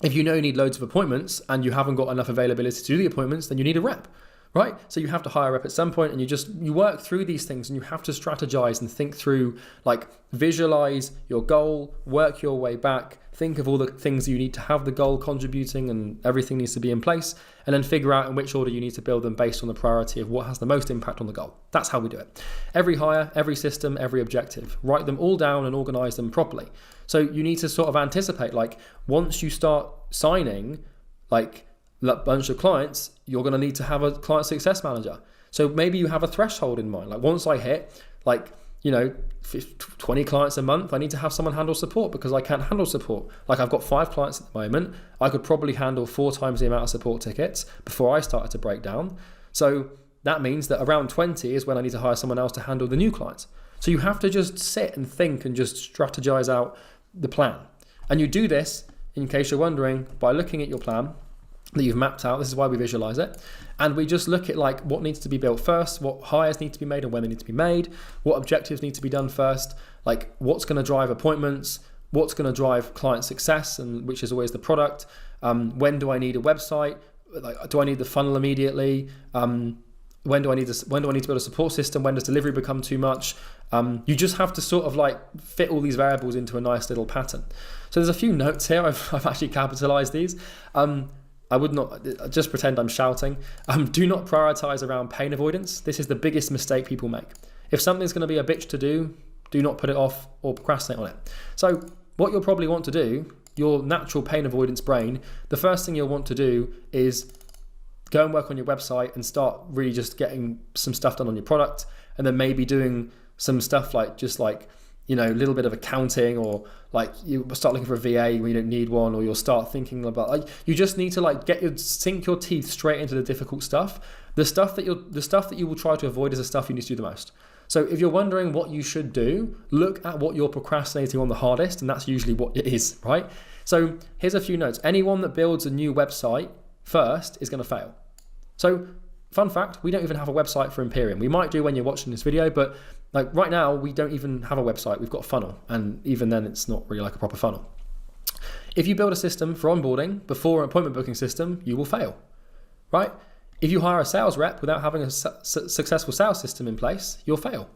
if you need loads of appointments and you haven't got enough availability to do the appointments, then you need a rep, right? So you have to hire a rep at some point, and you work through these things, and you have to strategize and think through, like visualize your goal, work your way back, think of all the things you need to have the goal contributing, and everything needs to be in place, and then figure out in which order you need to build them based on the priority of what has the most impact on the goal. That's how we do it. Every hire, every system, every objective, write them all down and organize them properly. So you need to sort of anticipate, like once you start signing like a bunch of clients, you're going to need to have a client success manager. So maybe you have a threshold in mind. Like once I hit 20 clients a month, I need to have someone handle support, because I can't handle support. Like I've got 5 clients at the moment. I could probably handle 4 times the amount of support tickets before I started to break down. So that means that around 20 is when I need to hire someone else to handle the new clients. So you have to just sit and think and just strategize out the plan. And you do this, in case you're wondering, by looking at your plan that you've mapped out. This is why we visualize it. And we just look at like what needs to be built first, what hires need to be made and when they need to be made, what objectives need to be done first, like what's going to drive appointments, what's going to drive client success, and which is always the product. When do I need a website? Like, do I need the funnel immediately? When do I need to build a support system? When does delivery become too much? You just have to sort of like fit all these variables into a nice little pattern. So there's a few notes here. I've actually capitalized these. I would not just pretend I'm shouting. Do not prioritize around pain avoidance. This is the biggest mistake people make. If something's going to be a bitch to do not put it off or procrastinate on it. So what you'll probably want to do, your natural pain avoidance brain, the first thing you'll want to do is go and work on your website and start really just getting some stuff done on your product, and then maybe doing some stuff like just like, you know, a little bit of accounting, or like you start looking for a VA when you don't need one, or you'll start thinking about like, you just need to like sink your teeth straight into the difficult stuff. The stuff that you will try to avoid is the stuff you need to do the most. So if you're wondering what you should do, look at what you're procrastinating on the hardest, and that's usually what it is, right? So here's a few notes. Anyone that builds a new website first is going to fail. So fun fact, we don't even have a website for Imperium. We might do when you're watching this video, but like right now, we don't even have a website. We've got a funnel, and even then it's not really like a proper funnel. If you build a system for onboarding before an appointment booking system, you will fail, right? If you hire a sales rep without having a successful sales system in place, you'll fail.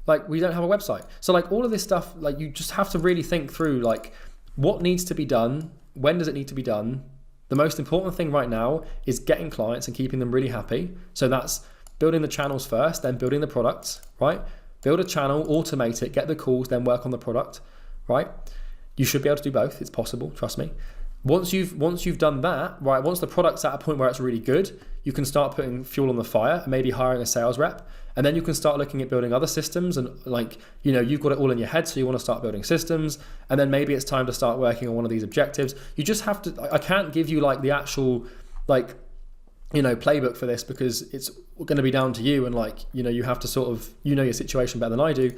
Like, we don't have a website. So like all of this stuff, like you just have to really think through like what needs to be done, when does it need to be done. The most important thing right now is getting clients and keeping them really happy. So that's building the channels first, then building the products, right? Build a channel, automate it, get the calls, then work on the product, right? You should be able to do both. It's possible, trust me. Once you've done that, right, once the product's at a point where it's really good, you can start putting fuel on the fire and maybe hiring a sales rep. And then you can start looking at building other systems, and like, you know, you've got it all in your head, so you want to start building systems. And then maybe it's time to start working on one of these objectives. You just have to, I can't give you like the actual, like, you know, playbook for this, because it's going to be down to you, and like, you know, you have to sort of, you know, your situation better than I do.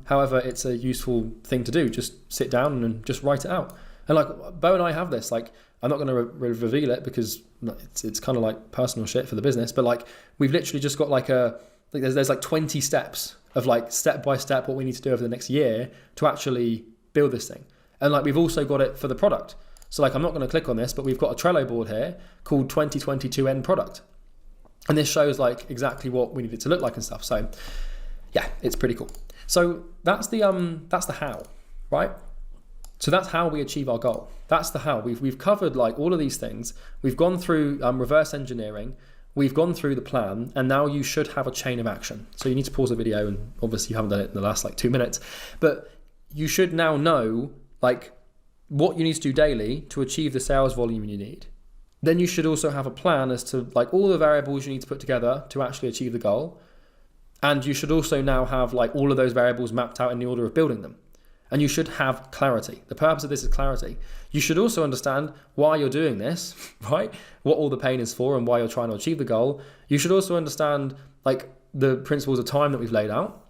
However, it's a useful thing to do. Just sit down and just write it out. And like Bo and I have this, like, I'm not going to reveal it because it's kind of like personal shit for the business, but like we've literally just got like there's like 20 steps of like step by step what we need to do over the next year to actually build this thing. And like we've also got it for the product. So like I'm not going to click on this, but we've got a Trello board here called 2022 end product. And this shows like exactly what we need it to look like and stuff. So yeah, it's pretty cool. So that's the how, right? So that's how we achieve our goal. That's the how. We've covered like all of these things. We've gone through reverse engineering. We've gone through the plan, and now you should have a chain of action. So you need to pause the video, and obviously you haven't done it in the last like 2 minutes, but you should now know like what you need to do daily to achieve the sales volume you need. Then you should also have a plan as to like all the variables you need to put together to actually achieve the goal. And you should also now have like all of those variables mapped out in the order of building them. And you should have clarity. The purpose of this is clarity. You should also understand why you're doing this, right? What all the pain is for and why you're trying to achieve the goal. You should also understand like the principles of time that we've laid out,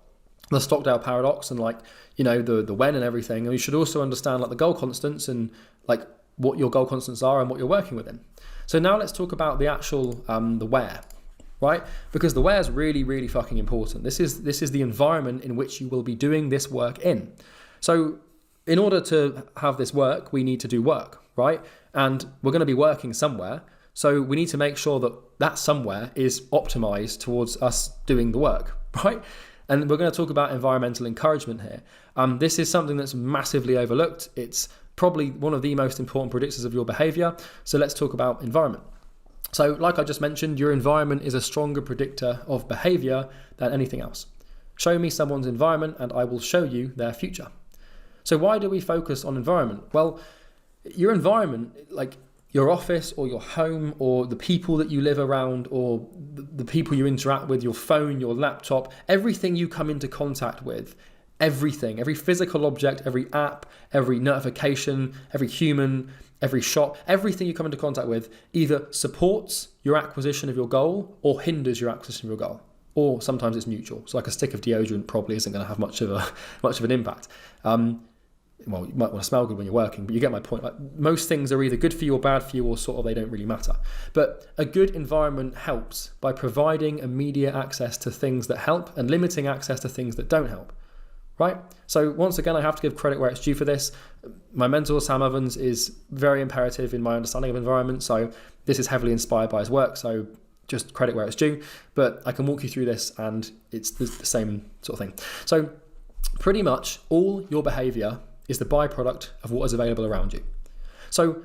the Stockdale paradox, and like, you know, the when and everything. And you should also understand like the goal constants and like what your goal constants are and what you're working within. So now let's talk about the actual, the where, right? Because the where is really, really fucking important. This is the environment in which you will be doing this work in. So in order to have this work, we need to do work, right? And we're going to be working somewhere. So we need to make sure that that somewhere is optimized towards us doing the work, right? And we're going to talk about environmental encouragement here. This is something that's massively overlooked. It's probably one of the most important predictors of your behavior. So let's talk about environment. So like I just mentioned, your environment is a stronger predictor of behavior than anything else. Show me someone's environment and I will show you their future. So why do we focus on environment? Well, your environment, like your office or your home or the people that you live around or the people you interact with, your phone, your laptop, everything you come into contact with, everything, every physical object, every app, every notification, every human, every shop, everything you come into contact with either supports your acquisition of your goal or hinders your acquisition of your goal. Or sometimes it's neutral. So like a stick of deodorant probably isn't going to have much of an impact. well, you might want to smell good when you're working, but you get my point. Like, most things are either good for you or bad for you, or sort of they don't really matter. But a good environment helps by providing immediate access to things that help and limiting access to things that don't help, right? So once again, I have to give credit where it's due for this. My mentor, Sam Evans, is very imperative in my understanding of environment. So this is heavily inspired by his work. So just credit where it's due, but I can walk you through this and it's the same sort of thing. So pretty much all your behavior is the byproduct of what is available around you. So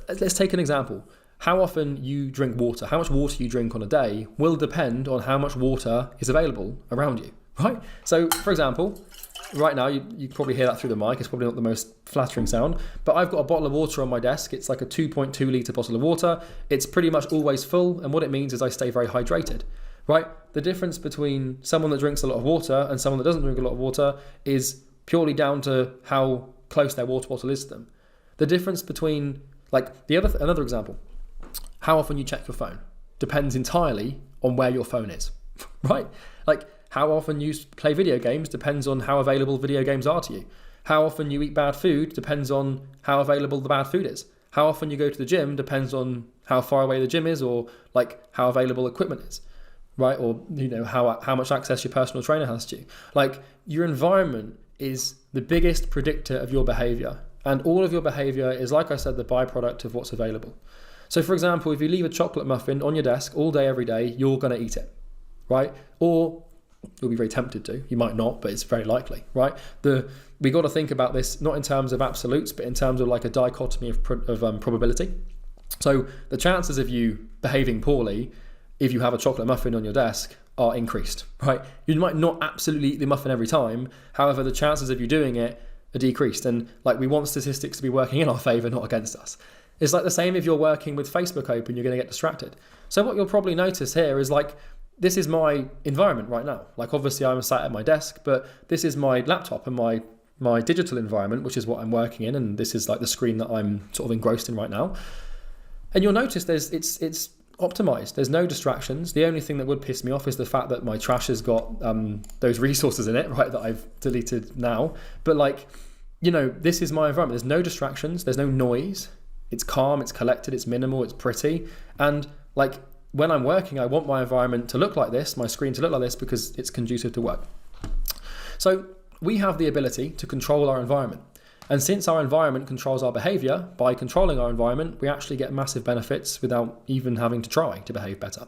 let's take an example. How often you drink water, how much water you drink on a day will depend on how much water is available around you, right? So for example, right now, you can probably hear that through the mic. It's probably not the most flattering sound, but I've got a bottle of water on my desk. It's like a 2.2 litre bottle of water. It's pretty much always full. And what it means is I stay very hydrated, right? The difference between someone that drinks a lot of water and someone that doesn't drink a lot of water is purely down to how close their water bottle is to them. The difference between, like, another example, how often you check your phone depends entirely on where your phone is, right? Like, how often you play video games depends on how available video games are to you. How often you eat bad food depends on how available the bad food is. How often you go to the gym depends on how far away the gym is, or like how available equipment is, right? Or, you know, how much access your personal trainer has to you. Like, your environment is the biggest predictor of your behavior. And all of your behavior is, like I said, the byproduct of what's available. So for example, if you leave a chocolate muffin on your desk all day, every day, you're going to eat it, right? Or you'll be very tempted to. You might not, but it's very likely, right? We got to think about this not in terms of absolutes, but in terms of like a dichotomy of probability. So the chances of you behaving poorly if you have a chocolate muffin on your desk are increased, right? You might not absolutely eat the muffin every time. However, the chances of you doing it are decreased. And like, we want statistics to be working in our favor, not against us. It's like the same if you're working with Facebook open, you're going to get distracted. So what you'll probably notice here is like, this is my environment right now. Like, obviously I'm sat at my desk, but this is my laptop and my digital environment, which is what I'm working in. And this is like the screen that I'm sort of engrossed in right now. And you'll notice it's optimized. There's no distractions. The only thing that would piss me off is the fact that my trash has got those resources in it, right, that I've deleted now. But like, you know, this is my environment. There's no distractions. There's no noise. It's calm, it's collected, it's minimal, it's pretty. And like, when I'm working, I want my environment to look like this, my screen to look like this, because it's conducive to work. So we have the ability to control our environment. And since our environment controls our behavior, by controlling our environment, we actually get massive benefits without even having to try to behave better.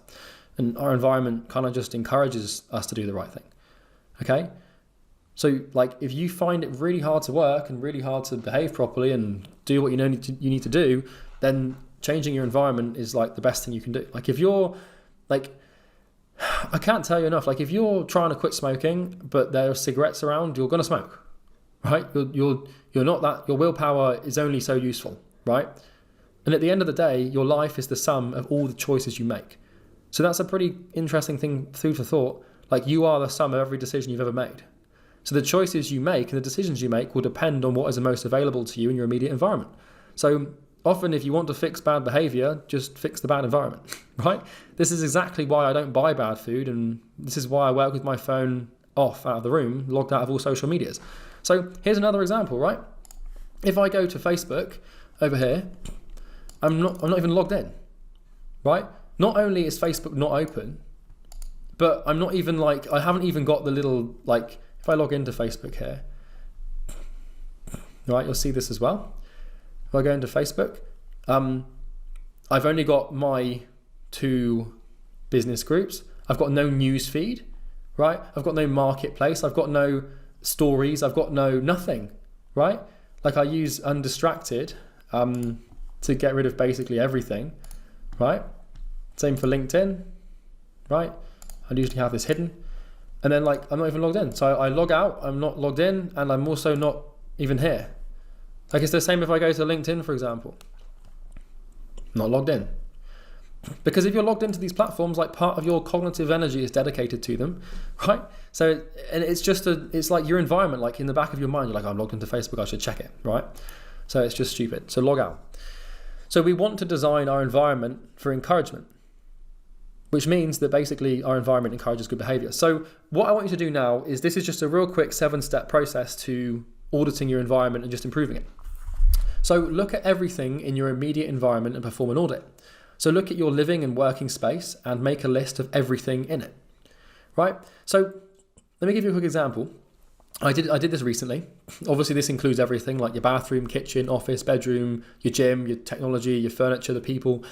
And our environment kind of just encourages us to do the right thing. Okay? So like, if you find it really hard to work and really hard to behave properly and do what you need to do, then changing your environment is like the best thing you can do. Like, if you're like, I can't tell you enough, like, if you're trying to quit smoking, but there are cigarettes around, you're going to smoke, right? You're not that, your willpower is only so useful, right? And at the end of the day, your life is the sum of all the choices you make. So that's a pretty interesting thing, food for thought. Like, you are the sum of every decision you've ever made. So the choices you make and the decisions you make will depend on what is the most available to you in your immediate environment. So often, if you want to fix bad behavior, just fix the bad environment, right? This is exactly why I don't buy bad food, and this is why I work with my phone off out of the room, logged out of all social medias. So here's another example, right? If I go to Facebook over here, I'm not even logged in, right? Not only is Facebook not open, but I'm not even like, I haven't even got the little, like, if I log into Facebook here, right, you'll see this as well. If I go into Facebook, I've only got my 2 business groups. I've got no news feed, right? I've got no marketplace. I've got no stories. I've got no nothing, right? Like, I use undistracted to get rid of basically everything, right? Same for LinkedIn, right? I usually have this hidden. And then like, I'm not even logged in. So I log out, I'm not logged in, and I'm also not even here. Like, it's the same if I go to LinkedIn, for example. Not logged in. Because if you're logged into these platforms, like, part of your cognitive energy is dedicated to them, right? So, and it's just it's like your environment, like in the back of your mind, you're like, I'm logged into Facebook, I should check it, right? So it's just stupid. So log out. So we want to design our environment for encouragement, which means that basically our environment encourages good behavior. So what I want you to do now is, this is just a real quick 7-step process to auditing your environment and just improving it. So look at everything in your immediate environment and perform an audit. So look at your living and working space and make a list of everything in it, right? So let me give you a quick example. I did this recently. Obviously, this includes everything like your bathroom, kitchen, office, bedroom, your gym, your technology, your furniture, the people.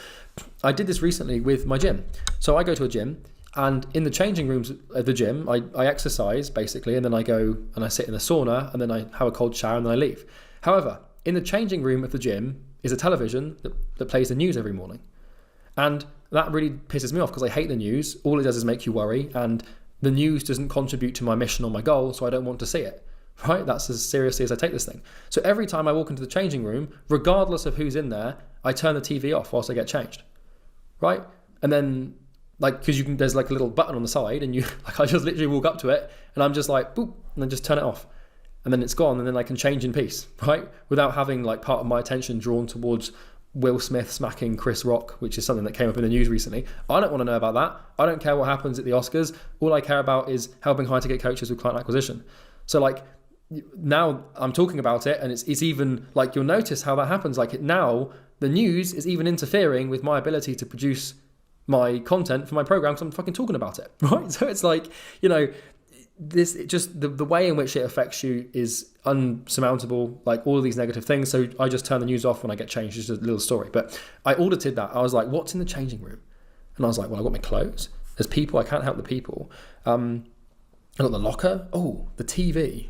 I did this recently with my gym. So I go to a gym, and in the changing rooms at the gym, I exercise basically, and then I go and I sit in a sauna, and then I have a cold shower, and then I leave. However, in the changing room of the gym is a television that plays the news every morning. And that really pisses me off because I hate the news. All it does is make you worry, and the news doesn't contribute to my mission or my goal, so I don't want to see it, right? That's as seriously as I take this thing. So every time I walk into the changing room, regardless of who's in there, I turn the TV off whilst I get changed, right? And then, like, because there's like a little button on the side, and I just literally walk up to it, and I'm just like, boop, and then just turn it off. And then it's gone, and then I can change in peace, right? Without having like part of my attention drawn towards Will Smith smacking Chris Rock, which is something that came up in the news recently. I don't want to know about that. I don't care what happens at the Oscars. All I care about is helping high ticket coaches with client acquisition. So like now I'm talking about it, and it's even like, you'll notice how that happens. Like now the news is even interfering with my ability to produce my content for my program because I'm fucking talking about it, right? So it's like, this just the way in which it affects you is unsurmountable, like all of these negative things. So I just turn the news off when I get changed. It's just a little story. But I audited that. I was like, what's in the changing room? And I was like, well, I got my clothes. There's people. I can't help the people. I got the locker. Oh, the TV.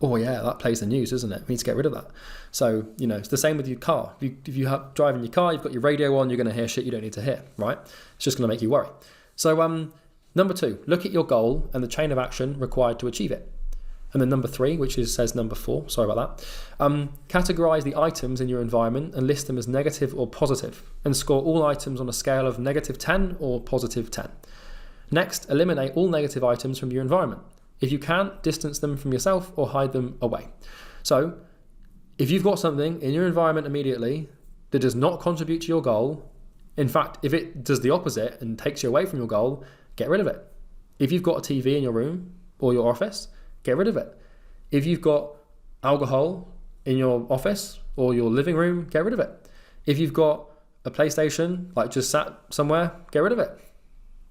Oh yeah, that plays the news, isn't it? We need to get rid of that. So, it's the same with your car. If you have driving your car, you've got your radio on, you're going to hear shit you don't need to hear, right? It's just going to make you worry. So, number 2, look at your goal and the chain of action required to achieve it. And then number 3, which says number 4, sorry about that, categorize the items in your environment and list them as negative or positive, and score all items on a scale of -10 or +10. Next, eliminate all negative items from your environment. If you can't, distance them from yourself or hide them away. So if you've got something in your environment immediately that does not contribute to your goal, in fact, if it does the opposite and takes you away from your goal, get rid of it. If you've got a TV in your room or your office, get rid of it. If you've got alcohol in your office or your living room, get rid of it. If you've got a PlayStation, like just sat somewhere, get rid of it.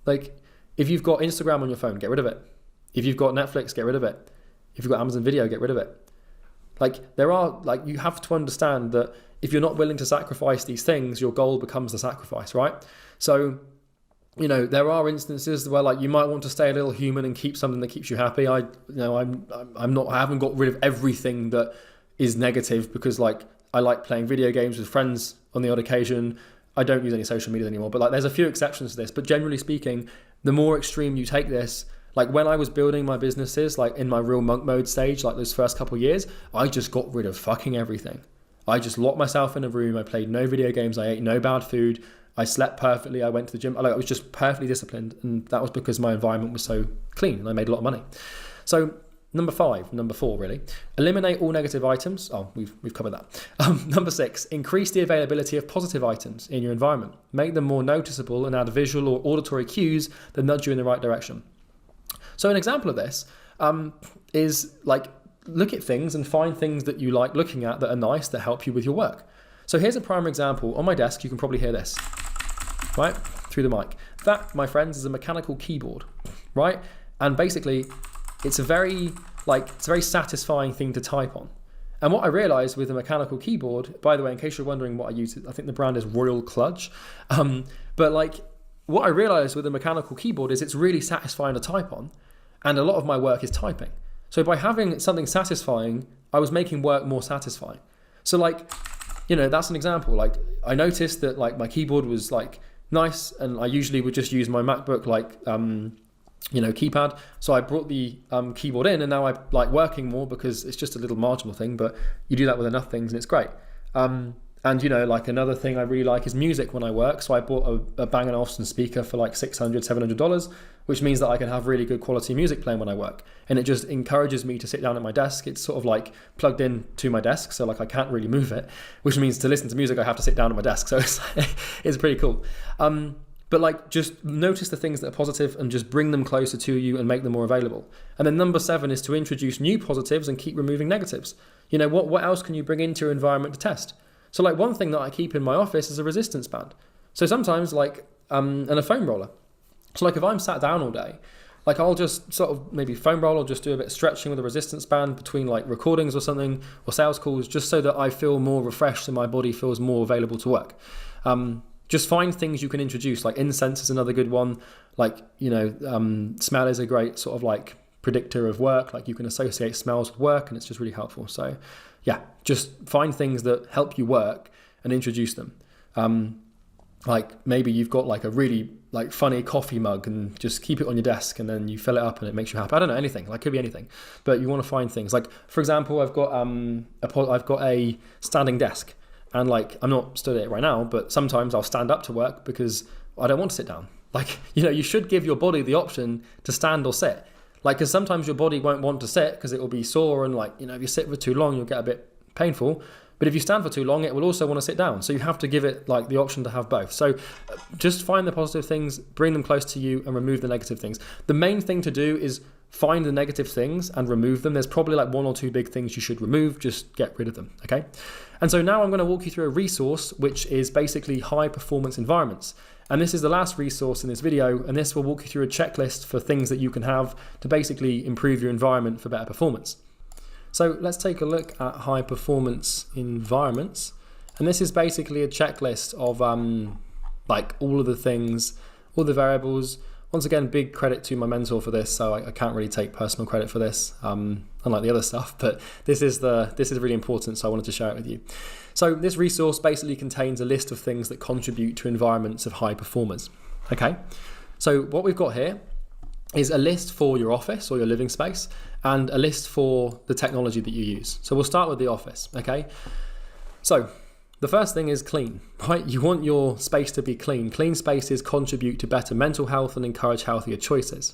Like if you've got Instagram on your phone, get rid of it. If you've got Netflix, get rid of it. If you've got Amazon Video, get rid of it. You have to understand that if you're not willing to sacrifice these things, your goal becomes the sacrifice, right? So, there are instances where like you might want to stay a little human and keep something that keeps you happy. I haven't got rid of everything that is negative because like I like playing video games with friends on the odd occasion. I don't use any social media anymore, but like there's a few exceptions to this. But generally speaking, the more extreme you take this, like when I was building my businesses, like in my real monk mode stage, like those first couple of years, I just got rid of fucking everything. I just locked myself in a room. I played no video games. I ate no bad food. I slept perfectly. I went to the gym. I was just perfectly disciplined. And that was because my environment was so clean and I made a lot of money. So number 4 really, eliminate all negative items. Oh, we've covered that. Number 6, increase the availability of positive items in your environment. Make them more noticeable and add visual or auditory cues that nudge you in the right direction. So an example of this is like, look at things and find things that you like looking at that are nice, that help you with your work. So here's a prime example. On my desk, you can probably hear this, right? Through the mic. That, my friends, is a mechanical keyboard, right? And basically, it's a very satisfying thing to type on. And what I realized with a mechanical keyboard, by the way, in case you're wondering what I use, I think the brand is Royal Clutch. But like, what I realized with a mechanical keyboard is it's really satisfying to type on. And a lot of my work is typing. So by having something satisfying, I was making work more satisfying. So like, that's an example. Like I noticed that like my keyboard was like nice, and I usually would just use my MacBook keypad. So I brought the keyboard in, and now I like working more because it's just a little marginal thing, but you do that with enough things and it's great. And like another thing I really like is music when I work. So I bought a Bang & Olufsen speaker for like $600, $700, which means that I can have really good quality music playing when I work. And it just encourages me to sit down at my desk. It's sort of like plugged in to my desk. So like I can't really move it, which means to listen to music, I have to sit down at my desk. So it's pretty cool. But But like, just notice the things that are positive and just bring them closer to you and make them more available. And then number 7 is to introduce new positives and keep removing negatives. You know, what else can you bring into your environment to test? So like, one thing that I keep in my office is a resistance band. So sometimes like, and a foam roller. So like, if I'm sat down all day, like, I'll just sort of maybe foam roll or just do a bit of stretching with a resistance band between like recordings or something, or sales calls, just so that I feel more refreshed and my body feels more available to work. Just find things you can introduce, like incense is another good one. Like, you know, smell is a great sort of like predictor of work. Like, you can associate smells with work, and it's just really helpful. So yeah, just find things that help you work and introduce them. Like, maybe you've got like a really like funny coffee mug, and just keep it on your desk, and then you fill it up and it makes you happy. I don't know, anything, like, could be anything, but you want to find things. Like, for example, I've got a standing desk, and like, I'm not stood at it right now, but sometimes I'll stand up to work because I don't want to sit down. Like, you know, you should give your body the option to stand or sit. Like, because sometimes your body won't want to sit because it will be sore, and like, you know, if you sit for too long, you'll get a bit painful. But if you stand for too long, it will also want to sit down. So you have to give it like the option to have both. So just find the positive things, bring them close to you, and remove the negative things. The main thing to do is find the negative things and remove them. There's probably like 1 or 2 big things you should remove. Just get rid of them, okay? And so now I'm going to walk you through a resource, which is basically high performance environments. And this is the last resource in this video, and this will walk you through a checklist for things that you can have to basically improve your environment for better performance. So let's take a look at high performance environments. And this is basically a checklist of like all of the things, all the variables. Once again, big credit to my mentor for this, so I can't really take personal credit for this, unlike the other stuff, but this is really important, so I wanted to share it with you. So this resource basically contains a list of things that contribute to environments of high performers. Okay, so what we've got here is a list for your office or your living space, and a list for the technology that you use. So we'll start with the office, okay? So the first thing is clean, right? You want your space to be clean. Clean spaces contribute to better mental health and encourage healthier choices.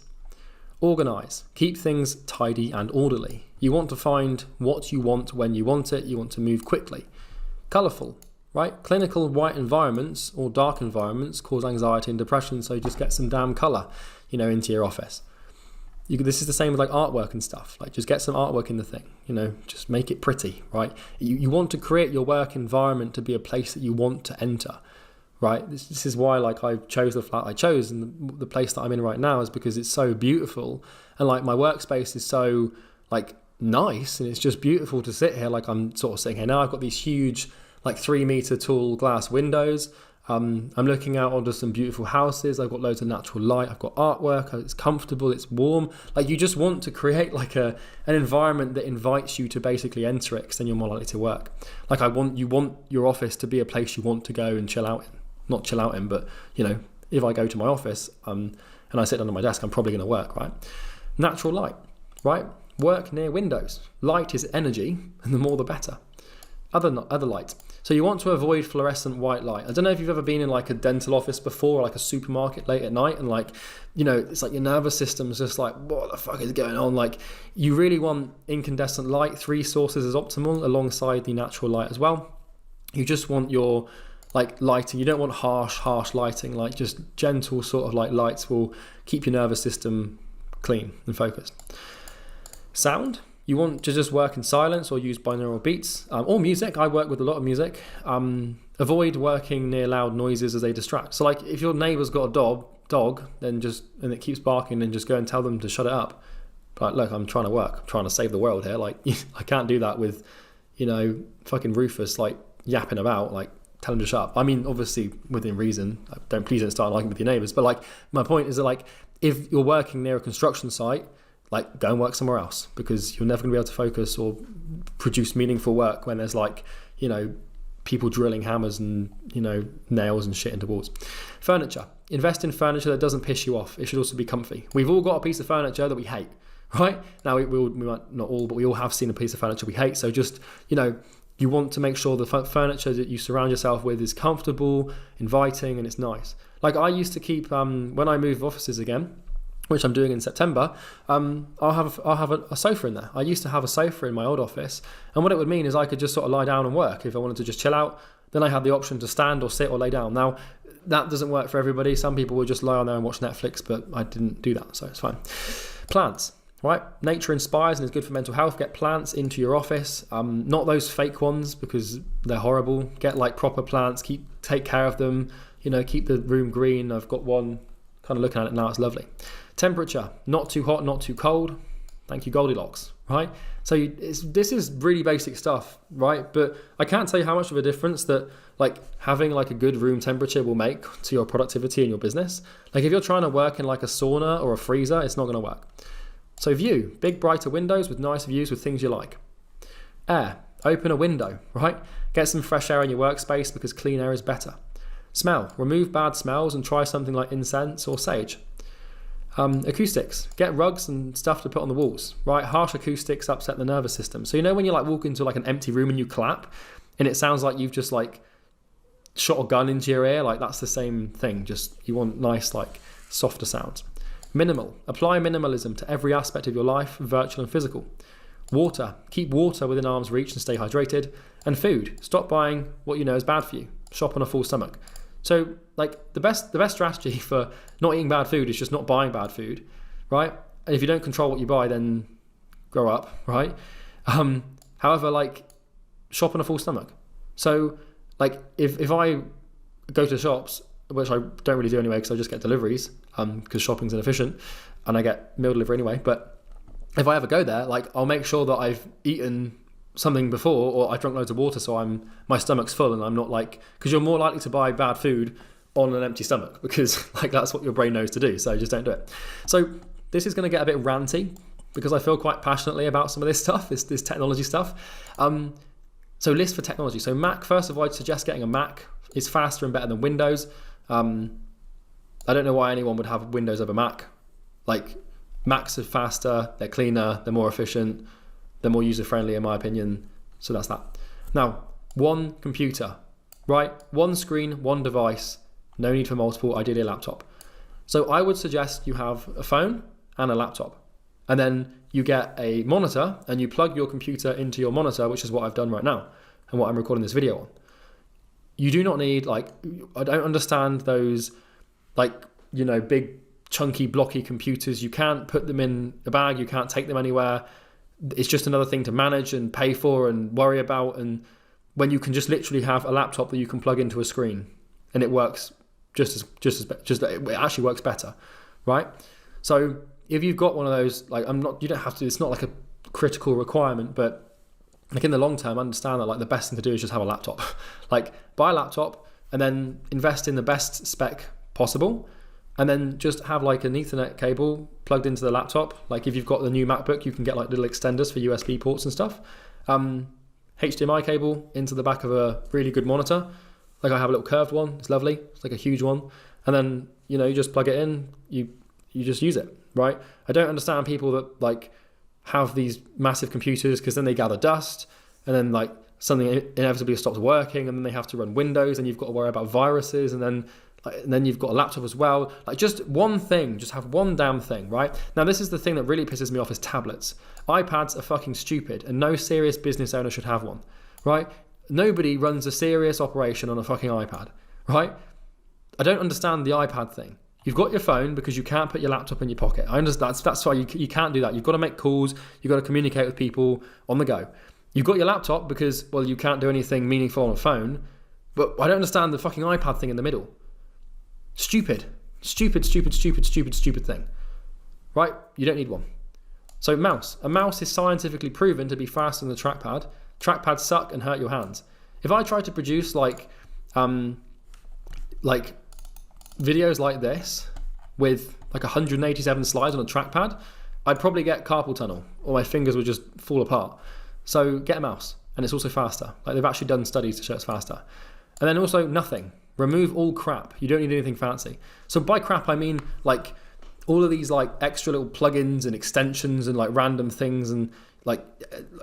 Organize, keep things tidy and orderly. You want to find what you want when you want it. You want to move quickly. Colorful, right? Clinical white environments or dark environments cause anxiety and depression, so just get some damn color, you know, into your office. This is the same with like artwork and stuff. Like, just get some artwork in the thing, you know, just make it pretty, right? You want to create your work environment to be a place that you want to enter, right? This is why like I chose the flat I chose, and the place that I'm in right now is because it's so beautiful, and like my workspace is so like nice, and it's just beautiful to sit here. Like, I'm sort of sitting here now. I've got these huge like 3-meter tall glass windows. I'm looking out onto some beautiful houses. I've got loads of natural light. I've got artwork. It's comfortable. It's warm. Like, you just want to create like an environment that invites you to basically enter it, because then you're more likely to work. Like, you want your office to be a place you want to go and chill out in. Not chill out in, but, you know, if I go to my office and I sit down at my desk, I'm probably going to work, right? Natural light, right? Work near windows. Light is energy, and the more the better. Other light. So you want to avoid fluorescent white light. I don't know if you've ever been in like a dental office before, or like a supermarket late at night, and like, you know, it's like your nervous system's just like, what the fuck is going on? Like, you really want incandescent light. 3 sources is optimal, alongside the natural light as well. You just want your like lighting. You don't want harsh lighting. Like, just gentle sort of like lights will keep your nervous system clean and focused. Sound. You want to just work in silence or use binaural beats or music. I work with a lot of music. Avoid working near loud noises as they distract. So like, if your neighbour's got a dog, then and it keeps barking, then just go and tell them to shut it up. But look, I'm trying to work. I'm trying to save the world here. Like, I can't do that with, you know, fucking Rufus like yapping about. Like, tell him to shut up. I mean, obviously within reason. Please don't start arguing with your neighbours. But like, my point is that like, if you're working near a construction site, like, go and work somewhere else, because you're never going to be able to focus or produce meaningful work when there's like, you know, people drilling hammers and, you know, nails and shit into walls. Furniture. Invest in furniture that doesn't piss you off. It should also be comfy. We've all got a piece of furniture that we hate, right? Now, we might not all, but we all have seen a piece of furniture we hate. So just, you know, you want to make sure the furniture that you surround yourself with is comfortable, inviting, and it's nice. Like, I used to keep, when I move offices again, which I'm doing in September, I'll have a sofa in there. I used to have a sofa in my old office, and what it would mean is I could just sort of lie down and work. If I wanted to just chill out, then I had the option to stand or sit or lay down. Now, that doesn't work for everybody. Some people will just lie on there and watch Netflix, but I didn't do that, so it's fine. Plants, right? Nature inspires and is good for mental health. Get plants into your office, not those fake ones because they're horrible. Get like proper plants, take care of them, keep the room green. I've got one, kind of looking at it now, it's lovely. Temperature, not too hot, not too cold. Thank you, Goldilocks, right? So this is really basic stuff, right? But I can't tell you how much of a difference that like having like a good room temperature will make to your productivity in your business. Like if you're trying to work in like a sauna or a freezer, it's not going to work. So view, big brighter windows with nice views with things you like. Air, open a window, right? Get some fresh air in your workspace because clean air is better. Smell, remove bad smells and try something like incense or sage. Acoustics, get rugs and stuff to put on the walls, right? Harsh acoustics upset the nervous system. So when you like walk into like an empty room and you clap and it sounds like you've just like shot a gun into your ear, like that's the same thing. Just you want nice like softer sounds. Minimal, apply minimalism to every aspect of your life, virtual and physical. Water, keep water within arm's reach and stay hydrated. And food, stop buying what you know is bad for you. Shop on a full stomach. So like the best strategy for not eating bad food is just not buying bad food, right? And if you don't control what you buy, then grow up, right? However, like shop on a full stomach. So like if I go to shops, which I don't really do anyway because I just get deliveries because shopping's inefficient and I get meal delivery anyway. But if I ever go there, like I'll make sure that I've eaten something before or I drunk loads of water so my stomach's full and I'm not like, because you're more likely to buy bad food on an empty stomach because like that's what your brain knows to do, so just don't do it. So this is going to get a bit ranty because I feel quite passionately about some of this stuff, this technology stuff. So list for technology. So Mac, first of all, I'd suggest getting a Mac. It's faster and better than Windows. I don't know why anyone would have Windows over Mac. Like Macs are faster, they're cleaner, they're more efficient, they're more user-friendly in my opinion. So that's that. Now, one computer, right? One screen, one device, no need for multiple, ideally a laptop. So I would suggest you have a phone and a laptop. And then you get a monitor and you plug your computer into your monitor, which is what I've done right now and what I'm recording this video on. You do not need I don't understand those big chunky blocky computers. You can't put them in a bag, you can't take them anywhere. It's just another thing to manage and pay for and worry about, and when you can just literally have a laptop that you can plug into a screen and it works it actually works better, right? So if you've got one of those, you don't have to, it's not like a critical requirement, but like in the long term, understand that like the best thing to do is just have a laptop. Like buy a laptop and then invest in the best spec possible. And then just have like an Ethernet cable plugged into the laptop. Like if you've got the new MacBook, you can get like little extenders for USB ports and stuff. HDMI cable into the back of a really good monitor. Like I have a little curved one, it's lovely. It's like a huge one. And then, you just plug it in, you just use it, right? I don't understand people that like have these massive computers because then they gather dust and then like something inevitably stops working and then they have to run Windows and you've got to worry about viruses and then you've got a laptop as well. Like just one thing, just have one damn thing, right? Now this is the thing that really pisses me off is tablets. iPads are fucking stupid and no serious business owner should have one, right? Nobody runs a serious operation on a fucking iPad, right? I don't understand the iPad thing. You've got your phone because you can't put your laptop in your pocket. I understand, that's why you can't do that. You've got to make calls, you've got to communicate with people on the go. You've got your laptop because, well, you can't do anything meaningful on a phone, but I don't understand the fucking iPad thing in the middle. Stupid thing, right? You don't need one. So mouse. A mouse is scientifically proven to be faster than the trackpad. Trackpads suck and hurt your hands. If I try to produce like videos like this with like 187 slides on a trackpad, I'd probably get carpal tunnel or my fingers would just fall apart. So get a mouse, and it's also faster. Like they've actually done studies to show it's faster. And then also nothing. Remove all crap. You don't need anything fancy. So by crap, I mean like all of these like extra little plugins and extensions and like random things and like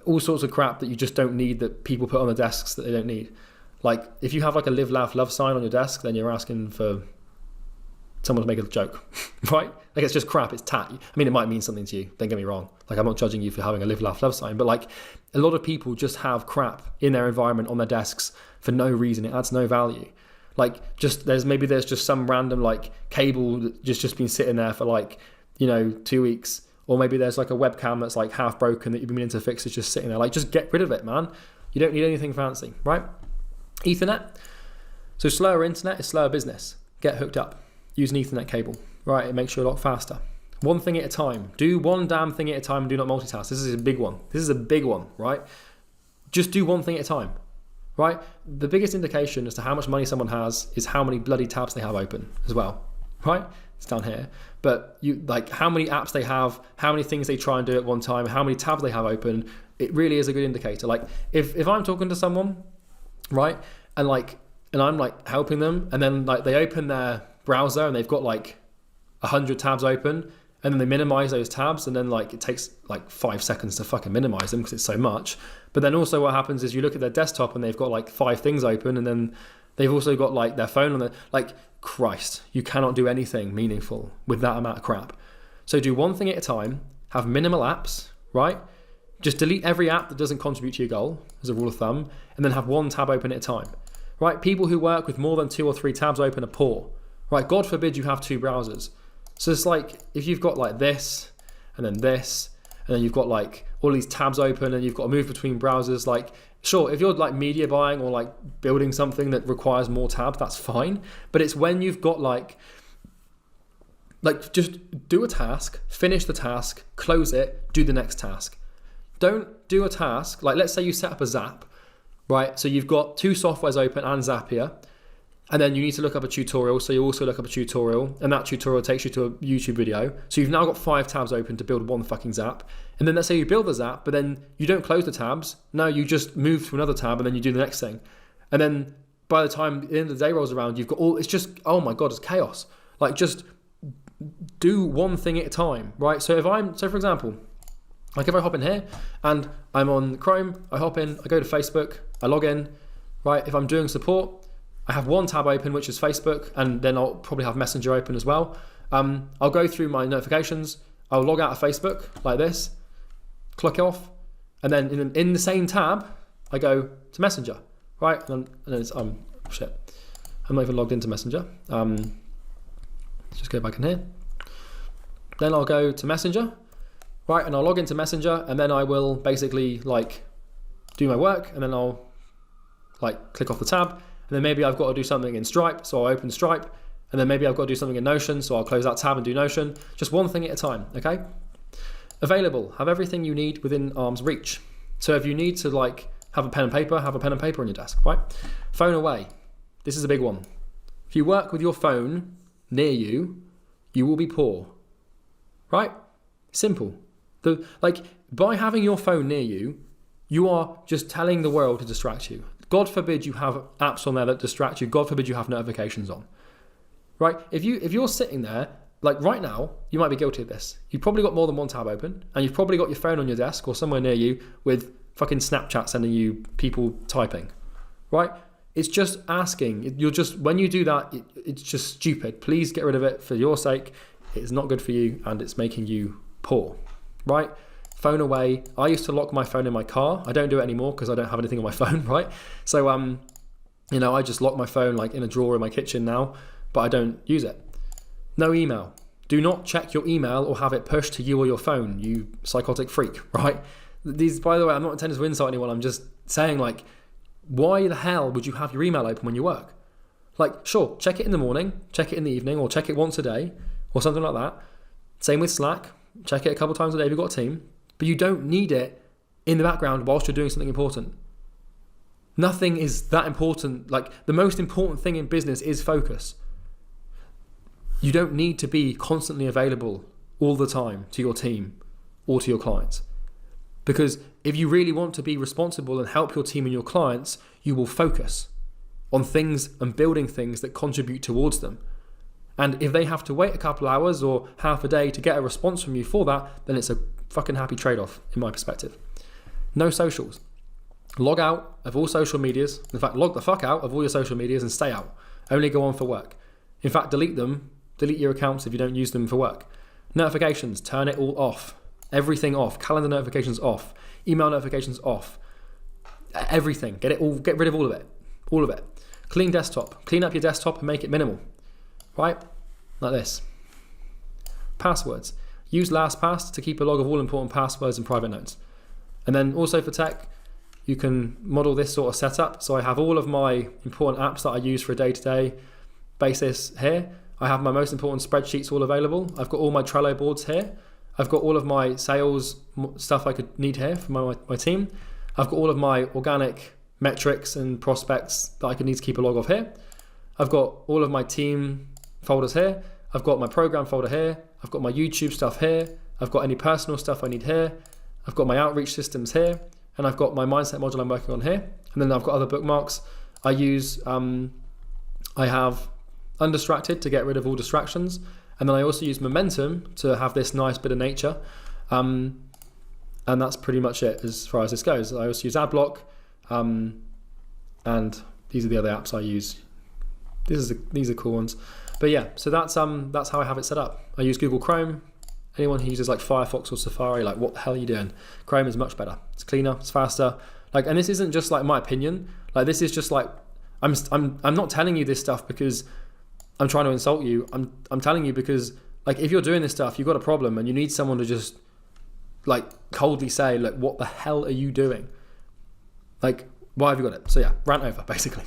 all sorts of crap that you just don't need that people put on the desks that they don't need. Like if you have like a live, laugh, love sign on your desk, then you're asking for someone to make a joke, right? Like, it's just crap, it's tat. I mean, it might mean something to you, don't get me wrong. Like, I'm not judging you for having a live, laugh, love sign, but like, a lot of people just have crap in their environment on their desks for no reason. It adds no value. Like, there's just some random like cable that just been sitting there for like, 2 weeks. Or maybe there's like a webcam that's like half broken that you've been meaning to fix. It's just sitting there. Like, just get rid of it, man. You don't need anything fancy, right? Ethernet. So slower internet is slower business. Get hooked up. Use an Ethernet cable, right? It makes you a lot faster. One thing at a time. Do one damn thing at a time and do not multitask. This is a big one, right? Just do one thing at a time, right? The biggest indication as to how much money someone has is how many bloody tabs they have open as well, right? It's down here. But how many apps they have, how many things they try and do at one time, how many tabs they have open, it really is a good indicator. Like, if I'm talking to someone, right, and I'm like helping them, and then like they open their browser and they've got like 100 tabs open, and then they minimize those tabs, and then like it takes like 5 seconds to fucking minimize them because it's so much. But then also what happens is you look at their desktop and they've got like 5 things open, and then they've also got like their phone on their, like, Christ, you cannot do anything meaningful with that amount of crap. So do one thing at a time, have minimal apps, right? Just delete every app that doesn't contribute to your goal as a rule of thumb, and then have one tab open at a time, right? People who work with more than 2 or 3 tabs open are poor, right? God forbid you have 2 browsers. So it's like, if you've got like this, and then you've got like all these tabs open and you've got to move between browsers, like, sure, if you're like media buying or like building something that requires more tabs, that's fine. But it's when you've got like just do a task, finish the task, close it, do the next task. Don't do a task, like let's say you set up a Zap, right? So you've got 2 softwares open and Zapier, and then you need to look up a tutorial. So you also look up a tutorial, and that tutorial takes you to a YouTube video. So you've now got 5 tabs open to build one fucking Zap. And then let's say you build the Zap, but then you don't close the tabs. No, you just move to another tab and then you do the next thing. And then by the time the end of the day rolls around, you've got it's just, oh my God, it's chaos. Like, just do one thing at a time, right? So for example, like if I hop in here and I'm on Chrome, I hop in, I go to Facebook, I log in, right? If I'm doing support, I have one tab open, which is Facebook, and then I'll probably have Messenger open as well. I'll go through my notifications. I'll log out of Facebook like this, click off, and then in the same tab, I go to Messenger, right? And then it's, shit, I'm not even logged into Messenger. Let's just go back in here. Then I'll go to Messenger, right? And I'll log into Messenger, and then I will basically like do my work, and then I'll like click off the tab. And then maybe I've got to do something in Stripe, so I'll open Stripe. And then maybe I've got to do something in Notion, so I'll close that tab and do Notion. Just one thing at a time, okay? Available, have everything you need within arm's reach. So if you need to like have a pen and paper, have a pen and paper on your desk, right? Phone away. This is a big one. If you work with your phone near you, you will be poor, right? Simple. By having your phone near you, you are just telling the world to distract you. God forbid you have apps on there that distract you. God forbid you have notifications on, right? If you're sitting there, like right now, you might be guilty of this. You've probably got more than one tab open, and you've probably got your phone on your desk or somewhere near you with fucking Snapchat sending you people typing, right? It's just asking. When you do that, it's just stupid. Please get rid of it for your sake. It's not good for you, and it's making you poor, right? Phone away. I used to lock my phone in my car. I don't do it anymore because I don't have anything on my phone, right? So, I just lock my phone like in a drawer in my kitchen now, but I don't use it. No email. Do not check your email or have it pushed to you or your phone, you psychotic freak, right? These, by the way, I'm not intending to insult anyone. I'm just saying, like, why the hell would you have your email open when you work? Like, sure, check it in the morning, check it in the evening, or check it once a day, or something like that. Same with Slack. Check it a couple times a day if you've got a team. But you don't need it in the background whilst you're doing something important. Nothing is that important. Like, the most important thing in business is focus. You don't need to be constantly available all the time to your team or to your clients. Because if you really want to be responsible and help your team and your clients, you will focus on things and building things that contribute towards them. And if they have to wait a couple hours or half a day to get a response from you for that, then it's a fucking happy trade-off in my perspective. No socials. Log out of all social medias. In fact, log the fuck out of all your social medias and stay out. Only go on for work. In fact, delete them delete your accounts if you don't use them for work. Notifications, turn it all off. Everything off. Calendar notifications off. Email notifications off. Everything. Get rid of all of it. All of it. Clean desktop. Clean up your desktop and make it minimal. Right? Like this. Passwords. Use LastPass to keep a log of all important passwords and private notes. And then also for tech, you can model this sort of setup. So I have all of my important apps that I use for a day-to-day basis here. I have my most important spreadsheets all available. I've got all my Trello boards here. I've got all of my sales stuff I could need here for my team. I've got all of my organic metrics and prospects that I could need to keep a log of here. I've got all of my team folders here. I've got my program folder here. I've got my YouTube stuff here. I've got any personal stuff I need here. I've got my outreach systems here. And I've got my mindset module I'm working on here. And then I've got other bookmarks. I have undistracted to get rid of all distractions. And then I also use momentum to have this nice bit of nature. And that's pretty much it as far as this goes. I also use AdBlock. And these are the other apps I use. These are cool ones. But yeah, so that's how I have it set up. I use Google Chrome. Anyone who uses like Firefox or Safari, like what the hell are you doing? Chrome is much better. It's cleaner, it's faster. Like, and this isn't just like my opinion. Like, this is just like, I'm not telling you this stuff because I'm trying to insult you. I'm telling you because, like, if you're doing this stuff, you've got a problem and you need someone to just like coldly say, like, what the hell are you doing? Like, why have you got it? So yeah, rant over basically.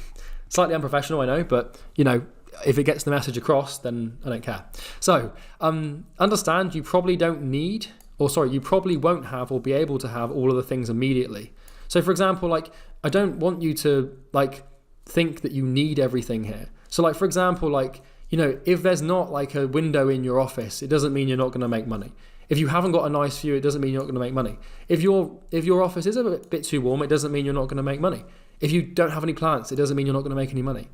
Slightly unprofessional, I know, but you know, if it gets the message across, then I don't care. So understand you probably you probably won't have or be able to have all of the things immediately. So for example, like, I don't want you to like think that you need everything here. So like, for example, like, you know, if there's not like a window in your office, it doesn't mean you're not going to make money. If you haven't got a nice view, it doesn't mean you're not going to make money. If your office is a bit too warm, it doesn't mean you're not going to make money. If you don't have any plants, it doesn't mean you're not going to make any money.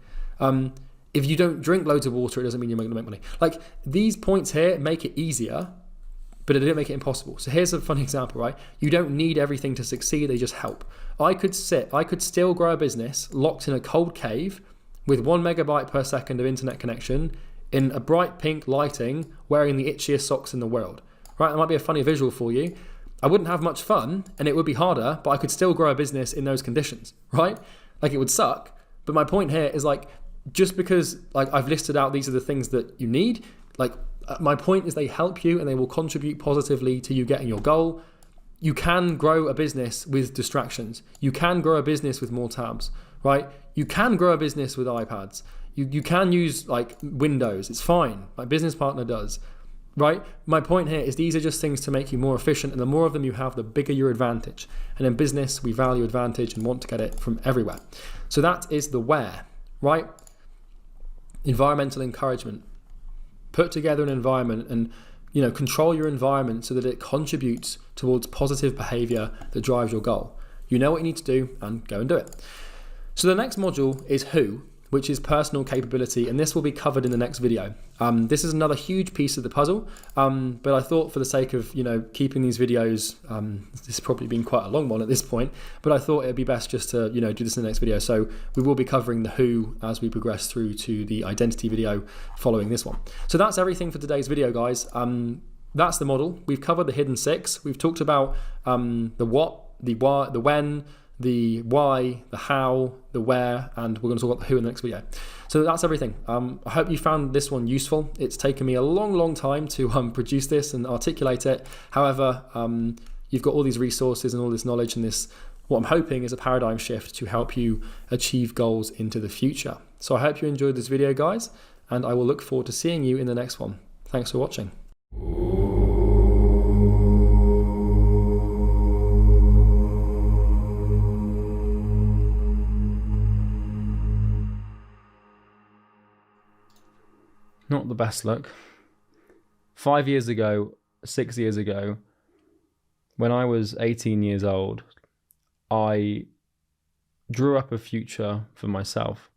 If you don't drink loads of water, it doesn't mean you're going to make money. Like, these points here make it easier, but it didn't make it impossible. So here's a funny example, right? You don't need everything to succeed, they just help. I could still grow a business locked in a cold cave with 1 megabyte per second of internet connection in a bright pink lighting, wearing the itchiest socks in the world, right? That might be a funny visual for you. I wouldn't have much fun and it would be harder, but I could still grow a business in those conditions, right? Like, it would suck. But my point here is, like, just because like I've listed out these are the things that you need, like my point is they help you and they will contribute positively to you getting your goal. You can grow a business with distractions. You can grow a business with more tabs, right? You can grow a business with iPads. You can use like Windows. It's fine. My business partner does, right? My point here is these are just things to make you more efficient, and the more of them you have, the bigger your advantage. And in business, we value advantage and want to get it from everywhere. So that is the where, right? Environmental encouragement. Put together an environment and, you know, control your environment so that it contributes towards positive behavior that drives your goal. You know what you need to do, and go and do it. So the next module is who, which is personal capability, and this will be covered in the next video. This is another huge piece of the puzzle, but I thought for the sake of, you know, keeping these videos, this has probably been quite a long one at this point, but I thought it'd be best just to, you know, do this in the next video. So we will be covering the who as we progress through to the identity video following this one. So that's everything for today's video, guys. That's the model. We've covered the hidden 6. We've talked about the what, the why, the when, the why, the how, the where, and we're going to talk about the who in the next video. So that's everything. I hope you found this one useful. It's taken me a long time to produce this and articulate it. However, you've got all these resources and all this knowledge, and this, what I'm hoping is a paradigm shift to help you achieve goals into the future. So I hope you enjoyed this video, guys, and I will look forward to seeing you in the next one. Thanks for watching. Not the best look. 5 years ago, 6 years ago, when I was 18 years old, I drew up a future for myself.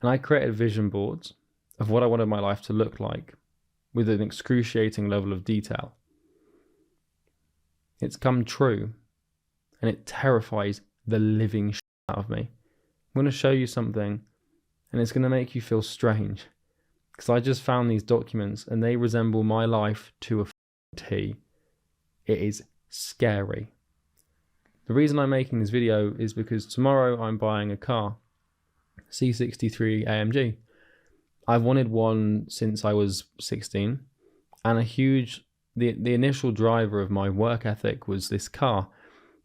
And I created vision boards of what I wanted my life to look like with an excruciating level of detail. It's come true, and it terrifies the living shit out of me. I'm going to show you something, and it's going to make you feel strange. because I just found these documents and they resemble my life to a T. It is scary. The reason I'm making this video is because tomorrow I'm buying a car, C63 AMG. I've wanted one since I was 16, and the initial driver of my work ethic was this car.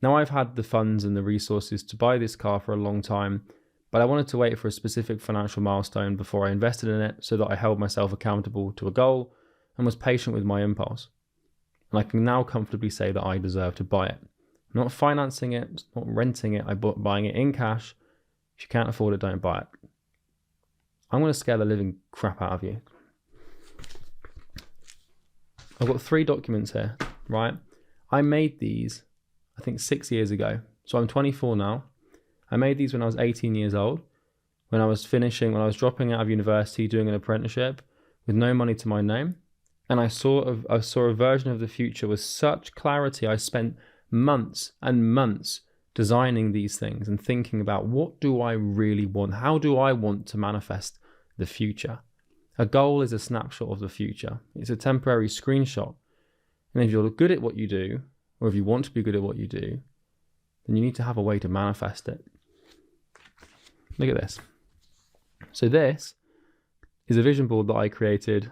Now I've had the funds and the resources to buy this car for a long time, but I wanted to wait for a specific financial milestone before I invested in it so that I held myself accountable to a goal and was patient with my impulse. And I can now comfortably say that I deserve to buy it. I'm not financing it, not renting it, I'm buying it in cash. If you can't afford it, don't buy it. I'm going to scare the living crap out of you. I've got 3 documents here, right? I made these, I think 6 years ago. So I'm 24 now. I made these when I was 18 years old, when I was dropping out of university, doing an apprenticeship with no money to my name. And I saw a version of the future with such clarity. I spent months and months designing these things and thinking about, what do I really want? How do I want to manifest the future? A goal is a snapshot of the future. It's a temporary screenshot. And if you're good at what you do, or if you want to be good at what you do, then you need to have a way to manifest it. Look at this. So this is a vision board that I created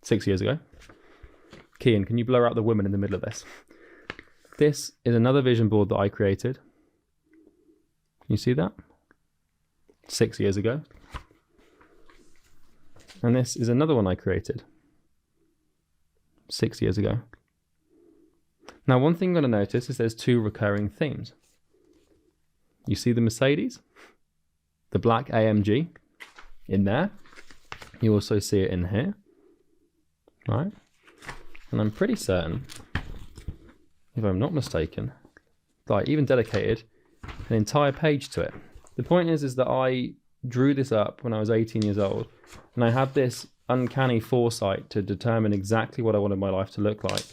6 years ago. Kian, can you blur out the woman in the middle of this? This is another vision board that I created. You see that? 6 years ago. And this is another one I created 6 years ago. Now, one thing you're going to notice is there's 2 recurring themes. You see the Mercedes, the black AMG in there. You also see it in here, right? And I'm pretty certain, if I'm not mistaken, that I even dedicated an entire page to it. The point is that I drew this up when I was 18 years old, and I had this uncanny foresight to determine exactly what I wanted my life to look like.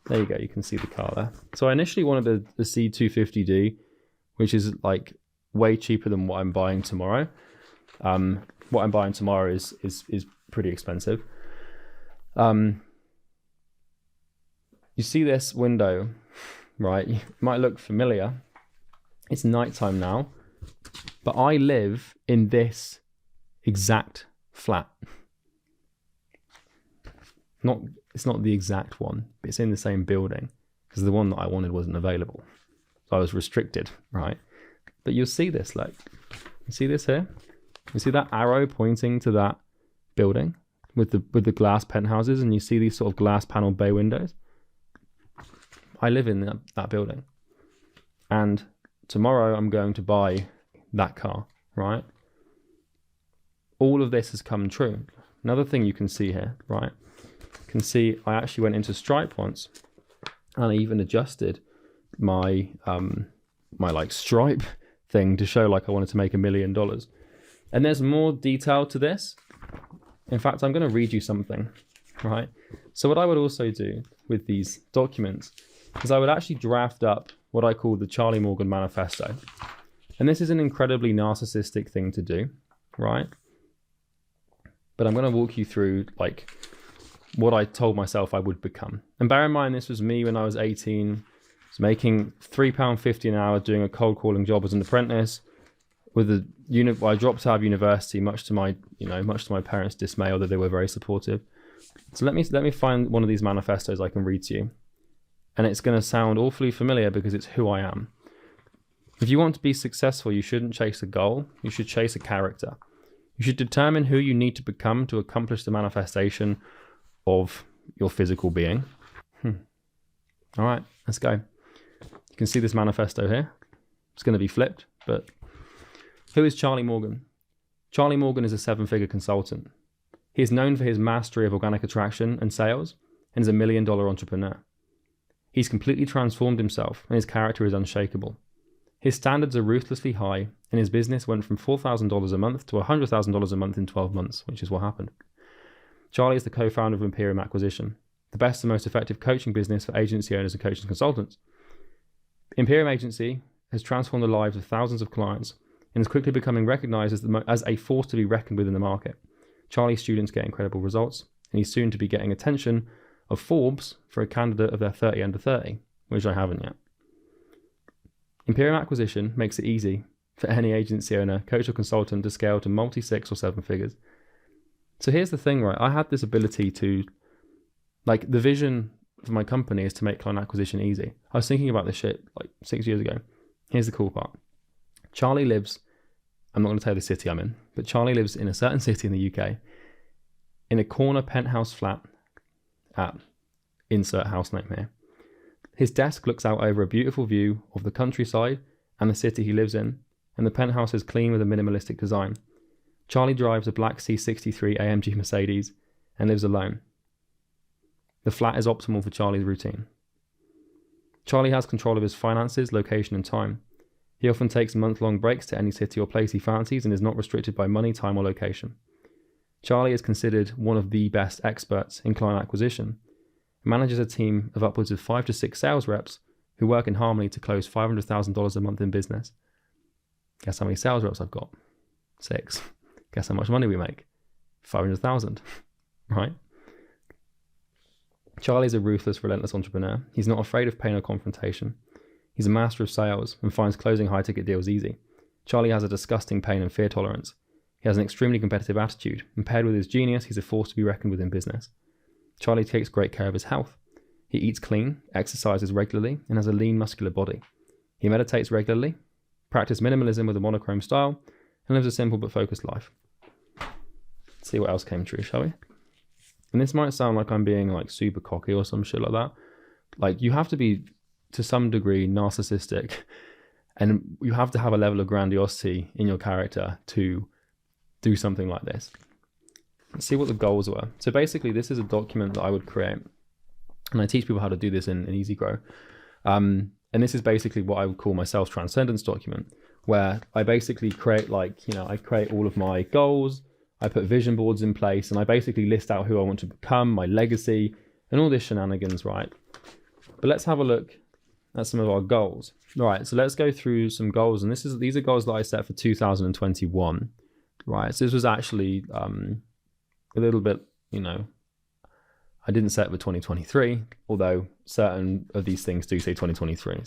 There you go, you can see the car there. So I initially wanted the C250D, which is like way cheaper than what I'm buying tomorrow. What I'm buying tomorrow is pretty expensive. You see this window, right? It might look familiar. It's nighttime now, but I live in this exact flat. It's not the exact one, but it's in the same building because the one that I wanted wasn't available. So I was restricted, right? But you'll see this, like, you see this here? You see that arrow pointing to that building with the glass penthouses, and you see these sort of glass panel bay windows? I live in that building. And tomorrow I'm going to buy that car, right? All of this has come true. Another thing you can see here, right? You can see I actually went into Stripe once, and I even adjusted my my like Stripe thing to show like I wanted to make $1 million. And there's more detail to this. In fact, I'm going to read you something, right? So what I would also do with these documents is I would actually draft up what I call the Charlie Morgan Manifesto. And this is an incredibly narcissistic thing to do, right? But I'm going to walk you through like what I told myself I would become. And bear in mind, this was me when I was 18, I was making £3.50 an hour doing a cold calling job as an apprentice. I dropped out of university, much to my parents' dismay, although they were very supportive. So let me find one of these manifestos I can read to you. And it's going to sound awfully familiar because it's who I am. If you want to be successful, you shouldn't chase a goal. You should chase a character. You should determine who you need to become to accomplish the manifestation of your physical being. All right, let's go. You can see this manifesto here. It's going to be flipped, but who is Charlie Morgan? Charlie Morgan is a 7-figure consultant. He is known for his mastery of organic attraction and sales and is a $1 million entrepreneur. He's completely transformed himself and his character is unshakable. His standards are ruthlessly high and his business went from $4,000 a month to $100,000 a month in 12 months, which is what happened. Charlie is the co-founder of Imperium Acquisition, the best and most effective coaching business for agency owners and coaches and consultants. Imperium Agency has transformed the lives of thousands of clients, and is quickly becoming recognized as a force to be reckoned with in the market. Charlie's students get incredible results, and he's soon to be getting attention of Forbes for a candidate of their 30 under 30, which I haven't yet. Imperium Acquisition makes it easy for any agency owner, coach or consultant to scale to multi-6 or 7 figures. So here's the thing, right? I had this ability to, like, the vision for my company is to make client acquisition easy. I was thinking about this shit like 6 years ago. Here's the cool part. Charlie lives, I'm not going to tell you the city I'm in, but Charlie lives in a certain city in the UK in a corner penthouse flat at insert house name here. His desk looks out over a beautiful view of the countryside and the city he lives in, and the penthouse is clean with a minimalistic design. Charlie drives a black C63 AMG Mercedes and lives alone. The flat is optimal for Charlie's routine. Charlie has control of his finances, location, and time. He often takes month-long breaks to any city or place he fancies and is not restricted by money, time, or location. Charlie is considered one of the best experts in client acquisition. He manages a team of upwards of 5 to 6 sales reps who work in harmony to close $500,000 a month in business. Guess how many sales reps I've got? 6. Guess how much money we make? 500,000, right? Charlie's a ruthless, relentless entrepreneur. He's not afraid of pain or confrontation. He's a master of sales and finds closing high-ticket deals easy. Charlie has a disgusting pain and fear tolerance. He has an extremely competitive attitude, and paired with his genius, he's a force to be reckoned with in business. Charlie takes great care of his health. He eats clean, exercises regularly, and has a lean, muscular body. He meditates regularly, practices minimalism with a monochrome style, and lives a simple but focused life. Let's see what else came true, shall we? And this might sound like I'm being like super cocky or some shit like that. Like, you have to be, to some degree, narcissistic, and you have to have a level of grandiosity in your character to do something like this. Let's see what the goals were. So basically, this is a document that I would create, and I teach people how to do this in Easy Grow. And this is basically what I would call my self-transcendence document, where I basically create, like, you know, I create all of my goals, I put vision boards in place, and I basically list out who I want to become, my legacy, and all this shenanigans, right? But let's have a look at some of our goals. All right, so let's go through some goals, and these are goals that I set for 2021, right? So this was actually a little bit, you know, I didn't set it for 2023, although certain of these things do say 2023.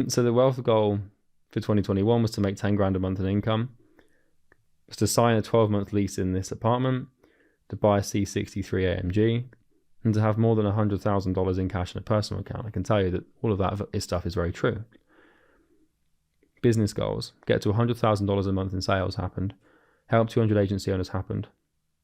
So the wealth goal for 2021 was to make 10 grand a month in income, was to sign a 12-month lease in this apartment, to buy a C63 AMG, and to have more than $100,000 in cash in a personal account. I can tell you that all of that stuff is very true. Business goals: get to $100,000 a month in sales happened. Help 200 agency owners happened.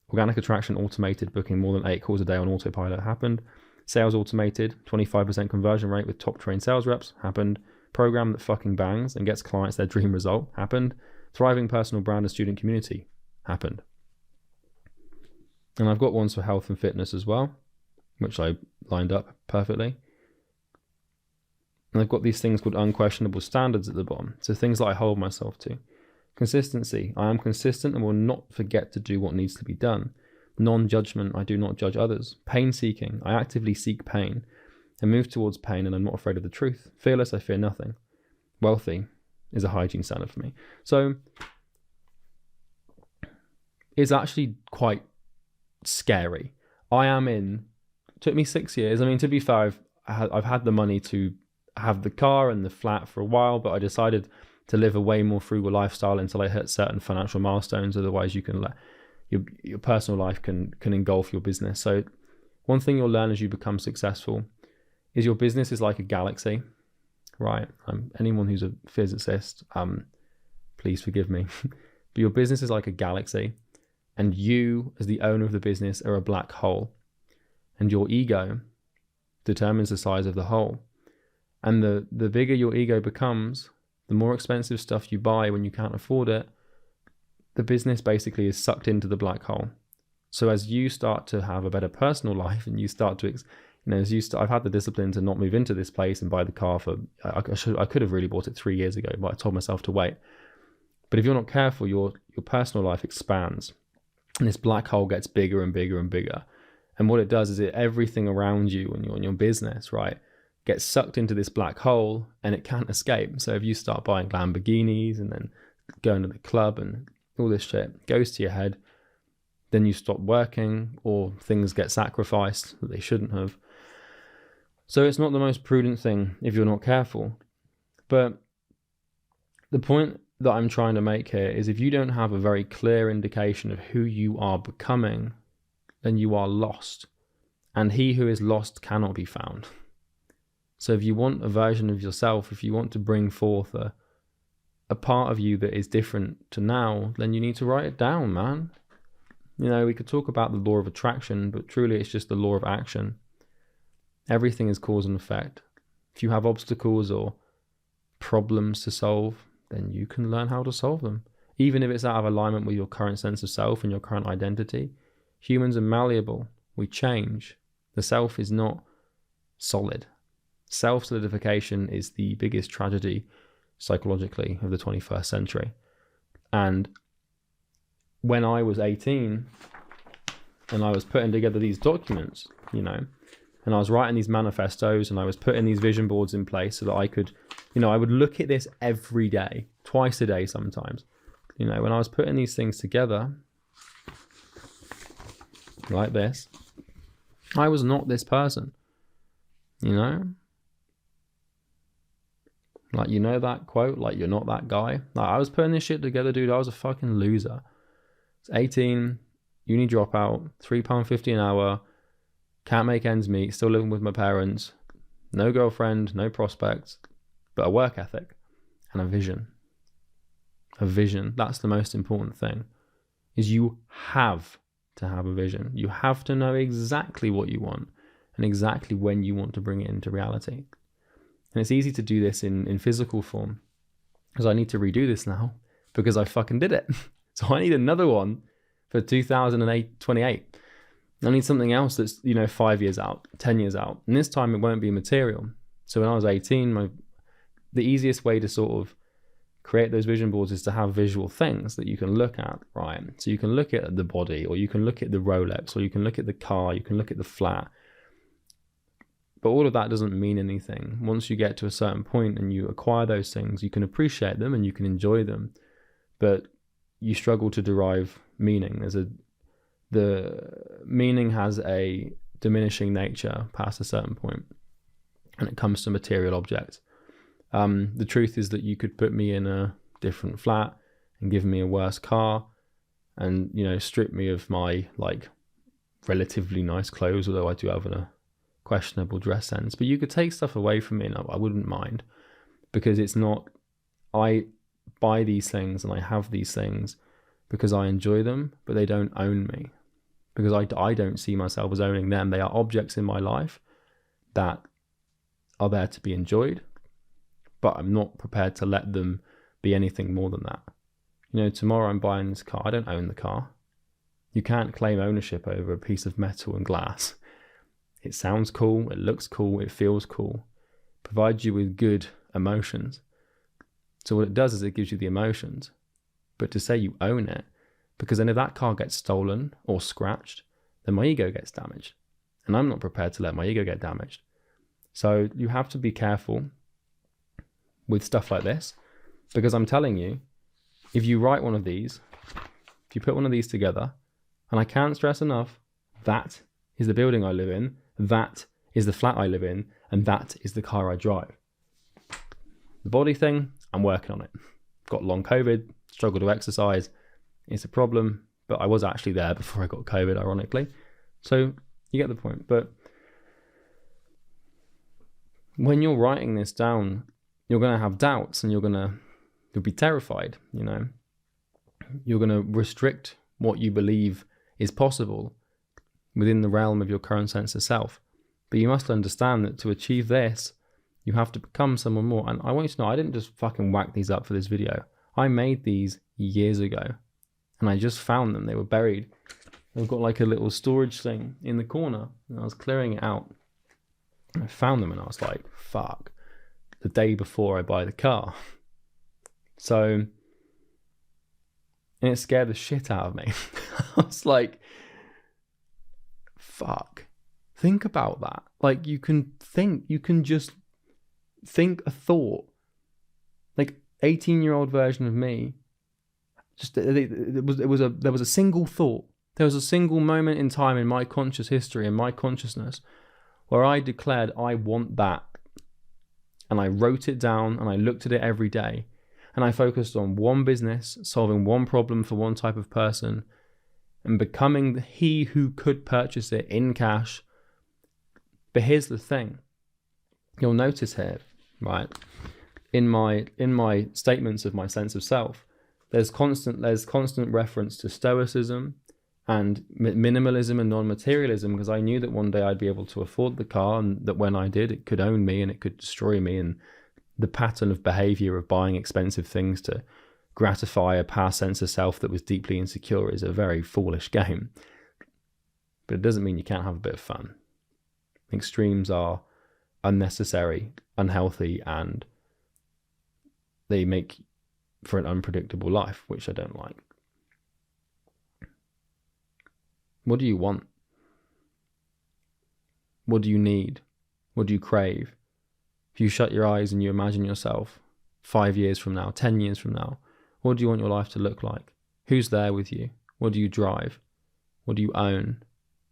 Organic attraction automated, booking more than 8 calls a day on autopilot happened. Sales automated, 25% conversion rate with top trained sales reps happened. Program that fucking bangs and gets clients their dream result happened. Thriving personal brand and student community happened. And I've got ones for health and fitness as well, which I lined up perfectly. And I've got these things called unquestionable standards at the bottom. So things that I hold myself to. Consistency: I am consistent and will not forget to do what needs to be done. Non-judgment: I do not judge others. Pain-seeking: I actively seek pain and move towards pain, and I'm not afraid of the truth. Fearless: I fear nothing. Wealthy is a hygiene standard for me. So it's actually quite scary. Took me 6 years. I mean, to be fair, I've had the money to have the car and the flat for a while, but I decided to live a way more frugal lifestyle until I hit certain financial milestones. Otherwise, you can let your personal life can engulf your business. So one thing you'll learn as you become successful is your business is like a galaxy, right? Anyone who's a physicist, please forgive me. But your business is like a galaxy, and you, as the owner of the business, are a black hole. And your ego determines the size of the hole. And the bigger your ego becomes, the more expensive stuff you buy when you can't afford it, the business basically is sucked into the black hole. So as you start to have a better personal life, and you start to, I've had the discipline to not move into this place and buy the car I could have really bought it 3 years ago, but I told myself to wait. But if you're not careful, your personal life expands, and this black hole gets bigger and bigger and bigger. And what it does is everything around you and your business, right, gets sucked into this black hole and it can't escape. So if you start buying Lamborghinis and then going to the club and all this shit goes to your head, then you stop working or things get sacrificed that they shouldn't have. So it's not the most prudent thing if you're not careful. But the point that I'm trying to make here is if you don't have a very clear indication of who you are becoming, then you are lost. And he who is lost cannot be found. So if you want a version of yourself, if you want to bring forth a part of you that is different to now, then you need to write it down, man. You know, we could talk about the law of attraction, but truly it's just the law of action. Everything is cause and effect. If you have obstacles or problems to solve, then you can learn how to solve them. Even if it's out of alignment with your current sense of self and your current identity. Humans are malleable. We change. The self is not solid. Self-solidification is the biggest tragedy psychologically of the 21st century. And when I was 18 and I was putting together these documents, you know, and I was writing these manifestos and I was putting these vision boards in place so that I could, you know, I would look at this every day, twice a day sometimes. You know, when I was putting these things together like this, I was not this person, you know? Like, you know that quote, like, you're not that guy? Like, I was putting this shit together, dude. I was a fucking loser. It's 18, uni dropout, £3.50 an hour, can't make ends meet, still living with my parents, no girlfriend, no prospects, but a work ethic and a vision. A vision. That's the most important thing, is you have to have a vision. You have to know exactly what you want and exactly when you want to bring it into reality. And it's easy to do this in physical form, because I need to redo this now because I fucking did it. So I need another one for 2028. I need something else that's, you know, 5 years out, 10 years out. And this time it won't be material. So when I was 18, the easiest way to sort of create those vision boards is to have visual things that you can look at, right? So you can look at the body, or you can look at the Rolex, or you can look at the car, you can look at the flat. But all of that doesn't mean anything. Once you get to a certain point and you acquire those things, you can appreciate them and you can enjoy them, but you struggle to derive meaning. The meaning has a diminishing nature past a certain point when it comes to material objects. The truth is that you could put me in a different flat and give me a worse car and, you know, strip me of my, like, relatively nice clothes, although I do have a questionable dress sense. But you could take stuff away from me and I wouldn't mind, because it's not, I buy these things and I have these things because I enjoy them, but they don't own me, because I don't see myself as owning them. They are objects in my life that are there to be enjoyed, but I'm not prepared to let them be anything more than that. You know, tomorrow I'm buying this car. I don't own the car. You can't claim ownership over a piece of metal and glass. It sounds cool, it looks cool, it feels cool, provides you with good emotions. So what it does is it gives you the emotions. But to say you own it, because then if that car gets stolen or scratched, then my ego gets damaged. And I'm not prepared to let my ego get damaged. So you have to be careful with stuff like this, because I'm telling you, if you write one of these, if you put one of these together, and I can't stress enough, that is the building I live in, that is the flat I live in, and that is the car I drive. The body thing, I'm working on it. Got long COVID, struggle to exercise. It's a problem, but I was actually there before I got COVID, ironically. So you get the point. But when you're writing this down, you're going to have doubts and you'll be terrified, you know. You're going to restrict what you believe is possible within the realm of your current sense of self. But you must understand that to achieve this, you have to become someone more. And I want you to know, I didn't just fucking whack these up for this video. I made these years ago and I just found them. They were buried. I've got like a little storage thing in the corner and I was clearing it out. And I found them and I was like, fuck, the day before I buy the car. So, and it scared the shit out of me. I was like, fuck, Think about that. Like, you can just think a thought. Like, 18-year-old version of me, there was a single thought. There was a single moment in time in my conscious history, in my consciousness, where I declared, I want that. And I wrote it down and I looked at it every day. And I focused on one business, solving one problem for one type of person, and becoming he who could purchase it in cash. But here's the thing. You'll notice here, right, in my statements of my sense of self, there's constant reference to stoicism and minimalism and non-materialism, because I knew that one day I'd be able to afford the car, and that when I did, it could own me and it could destroy me. And the pattern of behavior of buying expensive things to gratify a past sense of self that was deeply insecure is a very foolish game. But it doesn't mean you can't have a bit of fun. Extremes are unnecessary, unhealthy, and they make for an unpredictable life, which I don't like. What do you want? What do you need? What do you crave? If you shut your eyes and you imagine yourself 5 years from now, 10 years from now, what do you want your life to look like? Who's there with you? What do you drive? What do you own?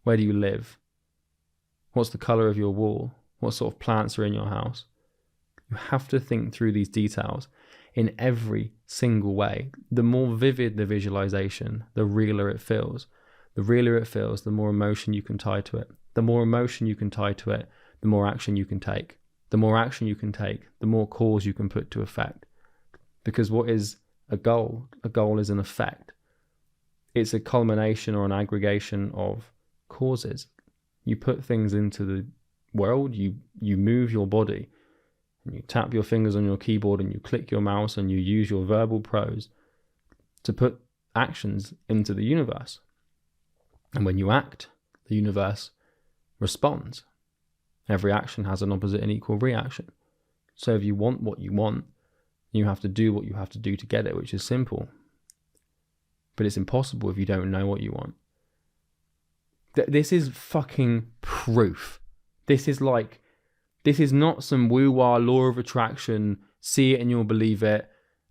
Where do you live? What's the color of your wall? What sort of plants are in your house? You have to think through these details in every single way. The more vivid the visualization, the realer it feels. The realer it feels, the more emotion you can tie to it. The more emotion you can tie to it, the more action you can take. The more action you can take, the more cause you can put to effect. Because what is a goal? A goal is an effect. It's a culmination or an aggregation of causes. You put things into the world, you move your body, and you tap your fingers on your keyboard, and you click your mouse, and you use your verbal prose to put actions into the universe. And when you act, the universe responds. Every action has an opposite and equal reaction. So if you want what you want, you have to do what you have to do to get it, which is simple. But it's impossible if you don't know what you want. This is fucking proof. This is not some woo-wah law of attraction, see it and you'll believe it,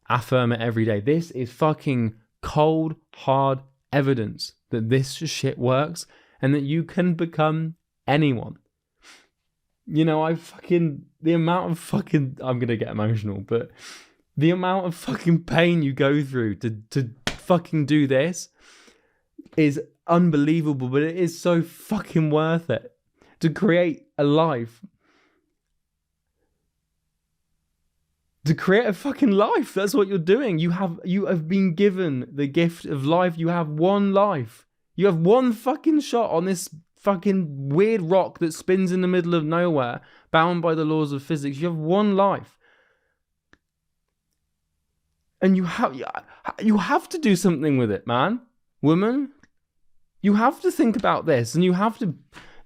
affirm it every day. This is fucking cold, hard evidence that this shit works and that you can become anyone. You know, I'm gonna get emotional, but the amount of fucking pain you go through to fucking do this is unbelievable, but it is so fucking worth it. To create a life. To create a fucking life. That's what you're doing. You have been given the gift of life. You have one life. You have one fucking shot on this fucking weird rock that spins in the middle of nowhere, bound by the laws of physics. You have one life. And you have to do something with it, man. Woman. You have to think about this, and you have to...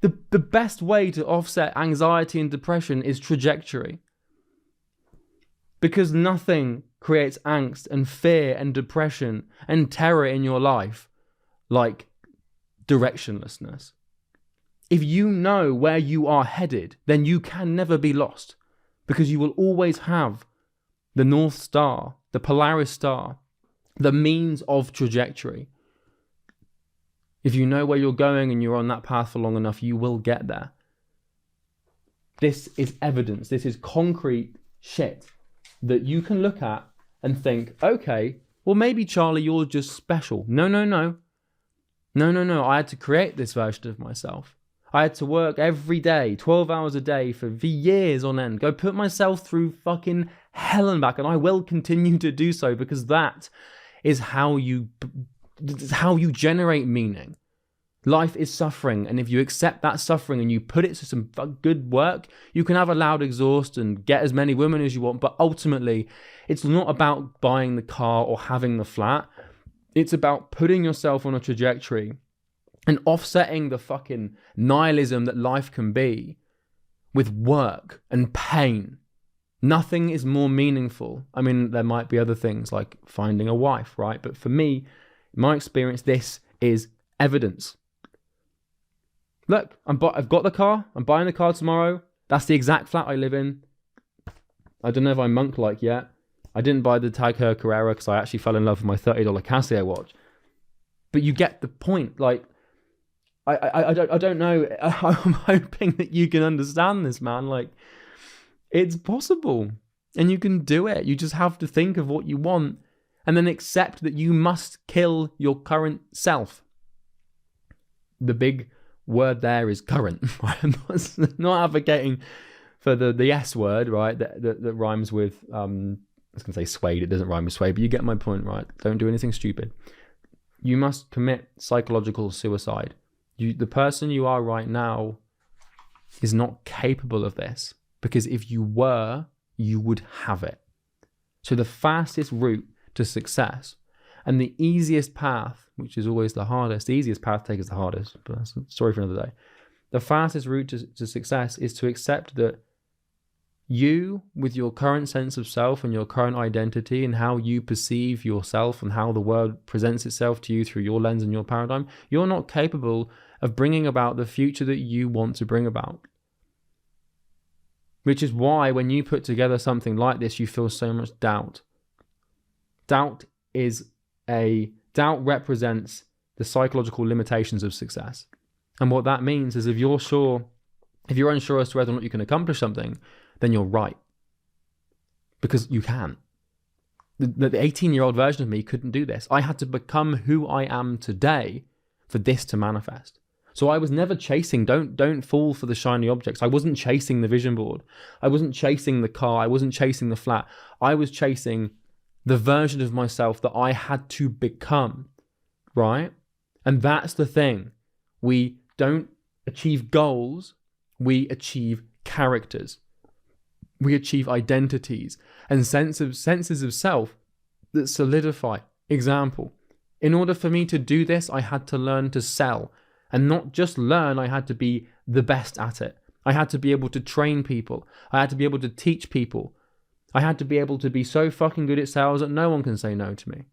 The best way to offset anxiety and depression is trajectory. Because nothing creates angst and fear and depression and terror in your life like directionlessness. If you know where you are headed, then you can never be lost, because you will always have the North Star, the Polaris Star, the means of trajectory. If you know where you're going and you're on that path for long enough, you will get there. This is evidence. This is concrete shit that you can look at and think, okay, well, maybe Charlie, you're just special. No. I had to create this version of myself. I had to work every day, 12 hours a day for years on end. Go put myself through fucking hell and back. And I will continue to do so, because that is how you generate meaning. Life is suffering, and if you accept that suffering and you put it to some good work, you can have a loud exhaust and get as many women as you want, but ultimately, it's not about buying the car or having the flat. It's about putting yourself on a trajectory and offsetting the fucking nihilism that life can be with work and pain. Nothing is more meaningful. I mean, there might be other things like finding a wife, right? But for me, in my experience, this is evidence. Look, I've got the car. I'm buying the car tomorrow. That's the exact flat I live in. I don't know if I'm monk-like yet. I didn't buy the Tag Heuer Carrera because I actually fell in love with my $30 Casio watch. But you get the point. Like, I don't know. I'm hoping that you can understand this, man. Like, it's possible. And you can do it. You just have to think of what you want and then accept that you must kill your current self. The big word there is current. I'm not advocating for the S word, right? That rhymes with, I was going to say suede. It doesn't rhyme with suede, but you get my point, right? Don't do anything stupid. You must commit psychological suicide. The person you are right now is not capable of this, because if you were, you would have it. So the fastest route to success and the easiest path, which is always the hardest, the easiest path to take is the hardest, but that's a story for another day. The fastest route to success is to accept that you, with your current sense of self and your current identity and how you perceive yourself and how the world presents itself to you through your lens and your paradigm, you're not capable of bringing about the future that you want to bring about. Which is why when you put together something like this, you feel so much doubt. Doubt represents the psychological limitations of success. And what that means is if you're unsure as to whether or not you can accomplish something, then you're right. Because you can. The 18-year-old version of me couldn't do this. I had to become who I am today for this to manifest. So I was never chasing, don't fall for the shiny objects. I wasn't chasing the vision board. I wasn't chasing the car. I wasn't chasing the flat. I was chasing the version of myself that I had to become, right? And that's the thing. We don't achieve goals. We achieve characters. We achieve identities and senses of self that solidify. Example, in order for me to do this, I had to learn to sell. And not just learn, I had to be the best at it. I had to be able to train people. I had to be able to teach people. I had to be able to be so fucking good at sales that no one can say no to me.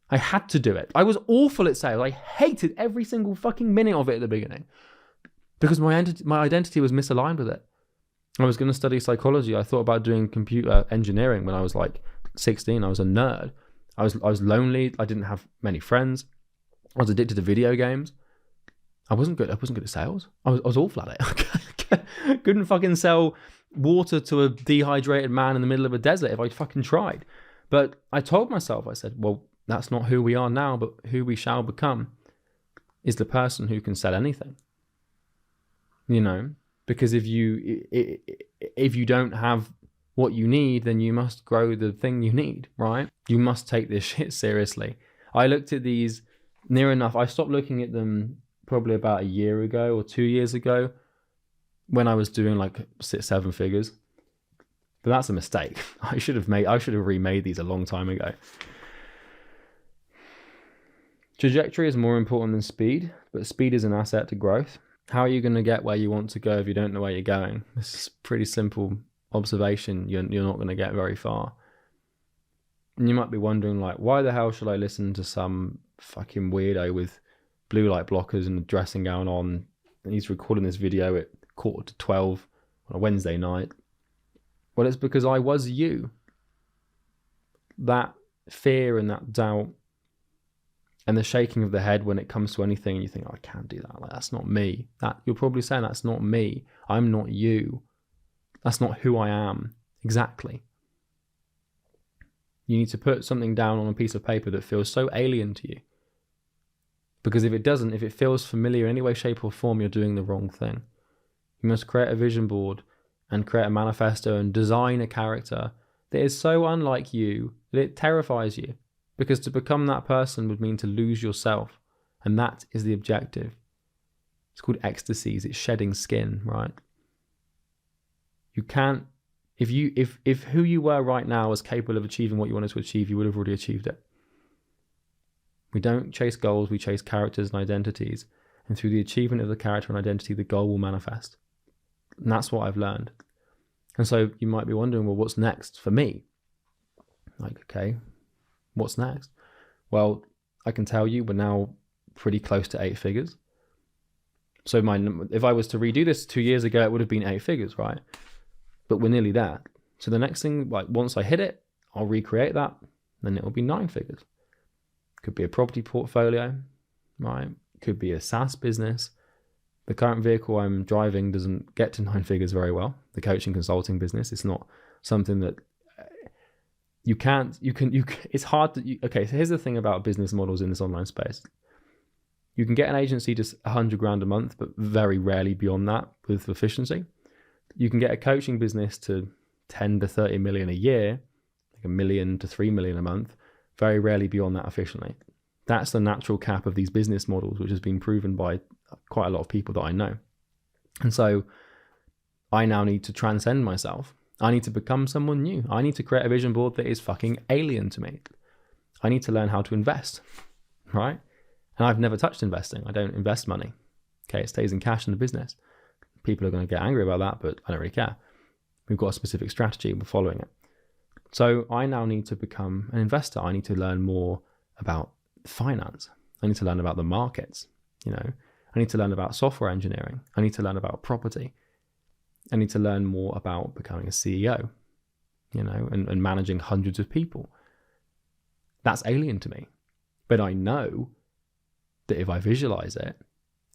I had to do it. I was awful at sales. I hated every single fucking minute of it at the beginning because my identity was misaligned with it. I was going to study psychology. I thought about doing computer engineering when I was like 16. I was a nerd. I was lonely. I didn't have many friends. I was addicted to video games. I wasn't good at sales. I was awful at it. Couldn't fucking sell water to a dehydrated man in the middle of a desert if I fucking tried. But I told myself, I said, well, that's not who we are now, but who we shall become is the person who can sell anything. You know, because if you don't have what you need, then you must grow the thing you need, right? You must take this shit seriously. I looked at these near enough. I stopped looking at them probably about a year ago or 2 years ago when I was doing like 6-7 figures. But that's a mistake. I should have remade these a long time ago. Trajectory is more important than speed, but speed is an asset to growth. How are you going to get where you want to go if you don't know where you're going? This is a pretty simple observation. You're not going to get very far. And you might be wondering, like, why the hell should I listen to some fucking weirdo with blue light blockers and a dressing gown on, and he's recording this video at 11:45 on a Wednesday night? Well, it's because I was you. That fear and that doubt and the shaking of the head when it comes to anything, and you think, oh, I can't do that. Like, that's not me. That you're probably saying, that's not me. I'm not you. That's not who I am. Exactly. You need to put something down on a piece of paper that feels so alien to you. Because if it doesn't, if it feels familiar in any way, shape or form, you're doing the wrong thing. You must create a vision board and create a manifesto and design a character that is so unlike you that it terrifies you. Because to become that person would mean to lose yourself. And that is the objective. It's called ecstasies. It's shedding skin, right? You can't, if who you were right now was capable of achieving what you wanted to achieve, you would have already achieved it. We don't chase goals, we chase characters and identities. And through the achievement of the character and identity, the goal will manifest. And that's what I've learned. And so you might be wondering, well, what's next for me? Like, okay, what's next? Well, I can tell you we're now pretty close to 8 figures. So if I was to redo this 2 years ago, it would have been 8 figures, right? But we're nearly there. So the next thing, like once I hit it, I'll recreate that, then it will be 9 figures. Could be a property portfolio, right? Could be a SaaS business. The current vehicle I'm driving doesn't get to 9 figures very well. The coaching consulting business, it's not something that it's hard to, okay, so here's the thing about business models in this online space. You can get an agency to 100 grand a month, but very rarely beyond that with efficiency. You can get a coaching business to 10 to 30 million a year, like $1 million to $3 million a month, very rarely beyond that efficiently. That's the natural cap of these business models, which has been proven by quite a lot of people that I know. And so I now need to transcend myself. I need to become someone new. I need to create a vision board that is fucking alien to me. I need to learn how to invest, right? And I've never touched investing. I don't invest money. Okay, it stays in cash in the business. People are going to get angry about that, but I don't really care. We've got a specific strategy. We're following it. So I now need to become an investor. I need to learn more about finance. I need to learn about the markets. I need to learn about software engineering. I need to learn about property. I need to learn more about becoming a CEO, and managing hundreds of people. That's alien to me. But I know that if I visualize it,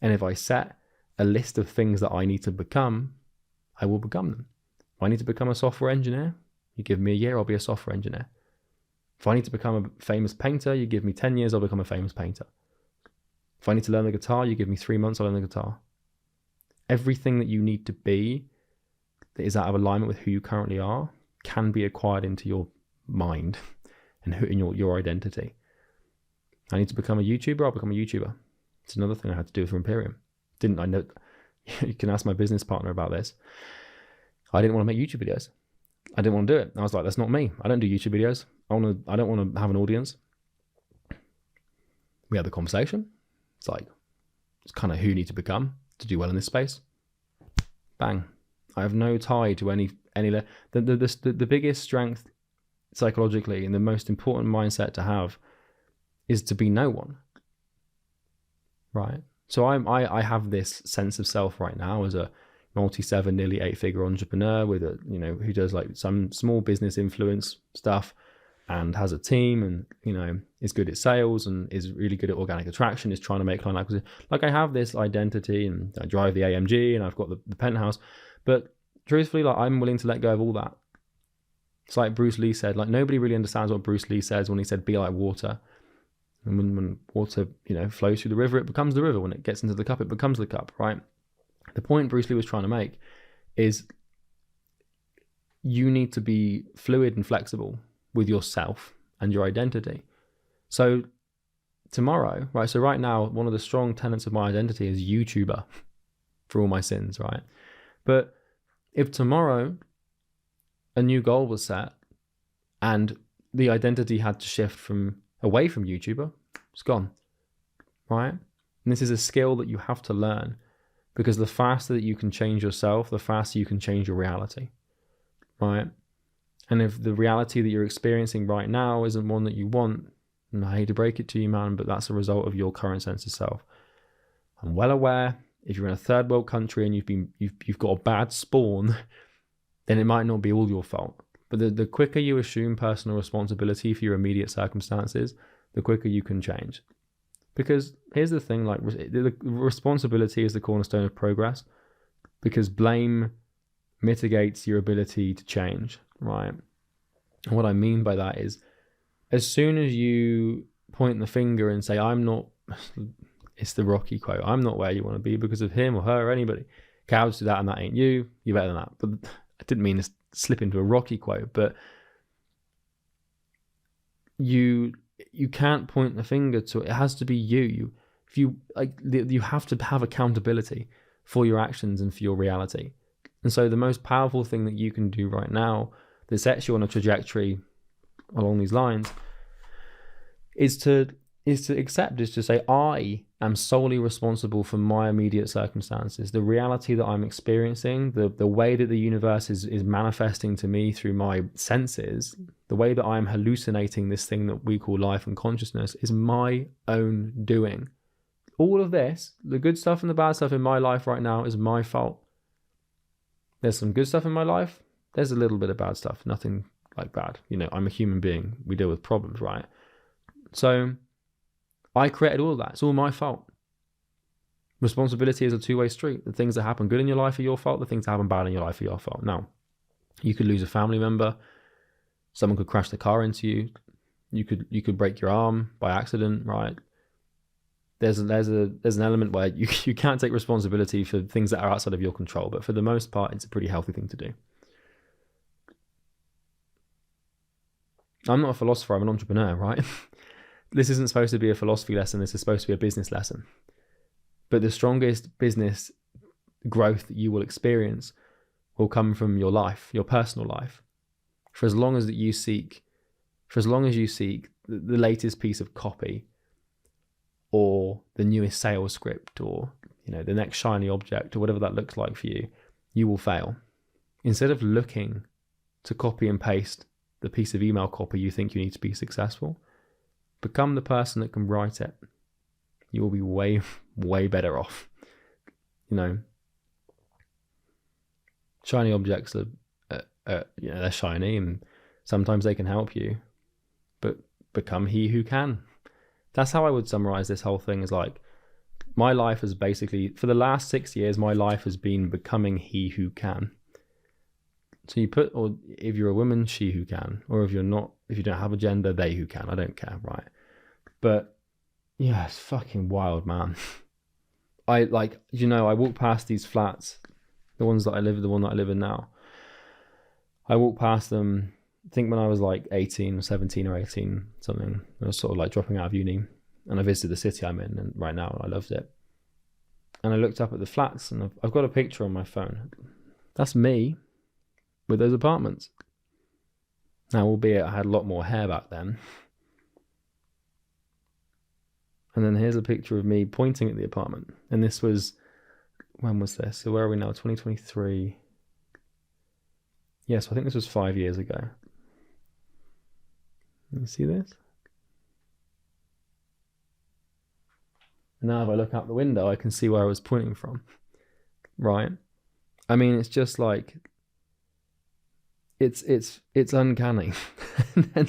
and if I set a list of things that I need to become, I will become them. If I need to become a software engineer, you give me a year, I'll be a software engineer. If I need to become a famous painter, you give me 10 years, I'll become a famous painter. If I need to learn the guitar, you give me 3 months, I'll learn the guitar. Everything that you need to be that is out of alignment with who you currently are can be acquired into your mind and in your identity. I need to become a YouTuber, I'll become a YouTuber. It's another thing I had to do for Imperium. I know, you can ask my business partner about this. I didn't want to make YouTube videos. I didn't want to do it. I was like, that's not me. I don't do YouTube videos. I don't want to have an audience. We had the conversation. It's kind of who you need to become to do well in this space. Bang. I have no tie to any the biggest strength psychologically and the most important mindset to have is to be no one. Right? So I have this sense of self right now as a multi-7, nearly 8-figure entrepreneur with who does like some small business influence stuff and has a team and, is good at sales and is really good at organic attraction, is trying to make client acquisition. Like I have this identity and I drive the AMG and I've got the penthouse, but truthfully, like I'm willing to let go of all that. It's like Bruce Lee said, like nobody really understands what Bruce Lee says when he said, be like water. And when water, flows through the river, it becomes the river. When it gets into the cup, it becomes the cup, right? The point Bruce Lee was trying to make is you need to be fluid and flexible with yourself and your identity. So tomorrow, right? So right now, one of the strong tenets of my identity is YouTuber for all my sins, right? But if tomorrow a new goal was set and the identity had to shift away from YouTuber, it's gone, right? And this is a skill that you have to learn because the faster that you can change yourself, the faster you can change your reality, right? And if the reality that you're experiencing right now isn't one that you want, and I hate to break it to you, man, but that's a result of your current sense of self. I'm well aware if you're in a third world country and you've got a bad spawn, then it might not be all your fault. But the quicker you assume personal responsibility for your immediate circumstances, the quicker you can change. Because here's the thing, like the responsibility is the cornerstone of progress, because blame mitigates your ability to change, right? And what I mean by that is as soon as you point the finger and say, I'm not, it's the Rocky quote, I'm not where you want to be because of him or her or anybody. Cowards do that and that ain't you. You're better than that. But I didn't mean to slip into a Rocky quote, but you can't point the finger to it. It has to be you. You have to have accountability for your actions and for your reality. And so the most powerful thing that you can do right now that sets you on a trajectory along these lines is to accept, is to say, I am solely responsible for my immediate circumstances. The reality that I'm experiencing, the way that the universe is manifesting to me through my senses, the way that I'm hallucinating this thing that we call life and consciousness is my own doing. all of this, the good stuff and the bad stuff in my life right now is my fault. There's some good stuff in my life. There's a little bit of bad stuff, nothing like bad. You know, I'm a human being. We deal with problems, right? So I created all of that. It's all my fault. Responsibility is a two-way street. The things that happen good in your life are your fault. The things that happen bad in your life are your fault. Now, you could lose a family member. Someone could crash the car into you. You could break your arm by accident, right? There's an element where you can't take responsibility for things that are outside of your control, but for the most part, it's a pretty healthy thing to do. I'm not a philosopher, I'm an entrepreneur, right? This isn't supposed to be a philosophy lesson, this is supposed to be a business lesson. But the strongest business growth that you will experience will come from your life, your personal life. For as long as you seek the latest piece of copy, or the newest sales script, or the next shiny object, or whatever that looks like for you, you will fail. Instead of looking to copy and paste the piece of email copy you think you need to be successful, become the person that can write it. You will be way, way better off. Shiny objects are they're shiny, and sometimes they can help you, but become he who can. That's how I would summarize this whole thing. Is like, my life has basically, for the last 6 years, my life has been becoming he who can. So you put, or if you're a woman, she who can, or if you don't have a gender, they who can. I don't care, right? But yeah, it's fucking wild, man. I walk past these flats, the one that I live in now. I walk past them, I think when I was like 17 or 18, something. I was sort of like dropping out of uni, and I visited the city I'm in, and right now I loved it. And I looked up at the flats, and I've got a picture on my phone. That's me with those apartments. Now, albeit I had a lot more hair back then. And then here's a picture of me pointing at the apartment. And this was, when was this? So where are we now? 2023. Yes, I think this was 5 years ago. You see this? And now if I look out the window, I can see where I was pointing from. Right? I mean, it's just like, it's uncanny. And then,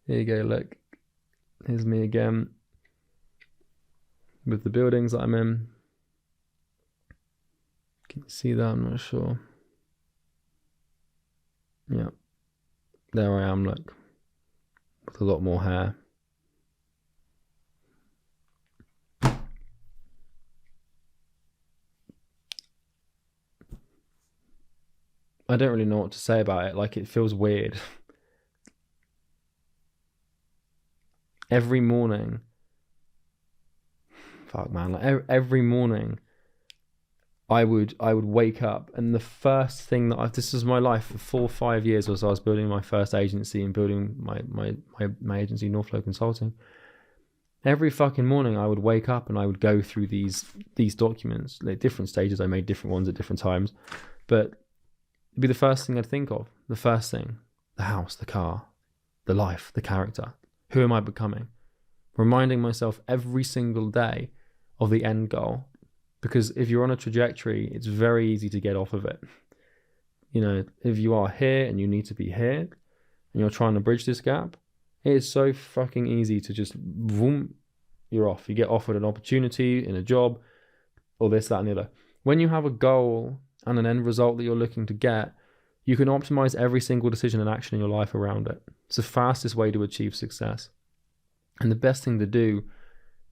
here you go, look. Here's me again with the buildings that I'm in. Can you see that? I'm not sure. Yeah. There I am, look. With a lot more hair. I don't really know what to say about it. Like, it feels weird. Every morning, every morning, I would wake up, and the first thing this was my life for 4 or 5 years, was I was building my first agency and building my agency, NorthFlow Consulting. Every fucking morning I would wake up and I would go through these documents, like different stages. I made different ones at different times, but it'd be the first thing I'd think of. The first thing: the house, the car, the life, the character. Who am I becoming? Reminding myself every single day of the end goal. Because if you're on a trajectory, it's very easy to get off of it. If you are here and you need to be here, and you're trying to bridge this gap, it is so fucking easy to just, boom, you're off. You get offered an opportunity in a job, or this, that, and the other. When you have a goal and an end result that you're looking to get, you can optimize every single decision and action in your life around it. It's the fastest way to achieve success. And the best thing to do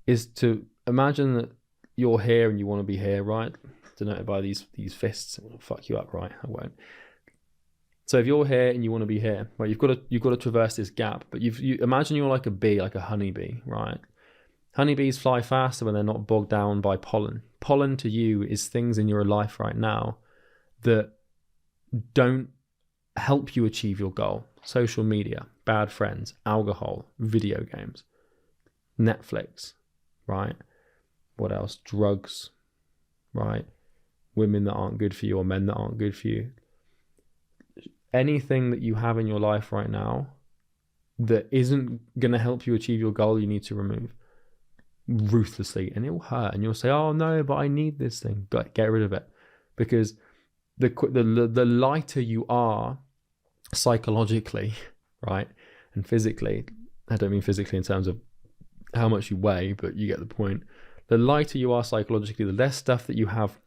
is to imagine that you're here and you want to be here, right? Denoted by these fists. It'll fuck you up, right? I won't. So if you're here and you want to be here, right, you've got to traverse this gap. But you imagine you're like a bee, like a honeybee, right? Honeybees fly faster when they're not bogged down by pollen. Pollen to you is things in your life right now that don't help you achieve your goal. Social media, bad friends, alcohol, video games, Netflix, right? What else? Drugs, right? Women that aren't good for you, or men that aren't good for you. Anything that you have in your life right now that isn't going to help you achieve your goal, you need to remove ruthlessly, and it will hurt, and you'll say, oh no, but I need this thing. Get rid of it, because the lighter you are psychologically, right, and physically, I don't mean physically in terms of how much you weigh, but you get the point. The lighter you are psychologically, the less stuff that you have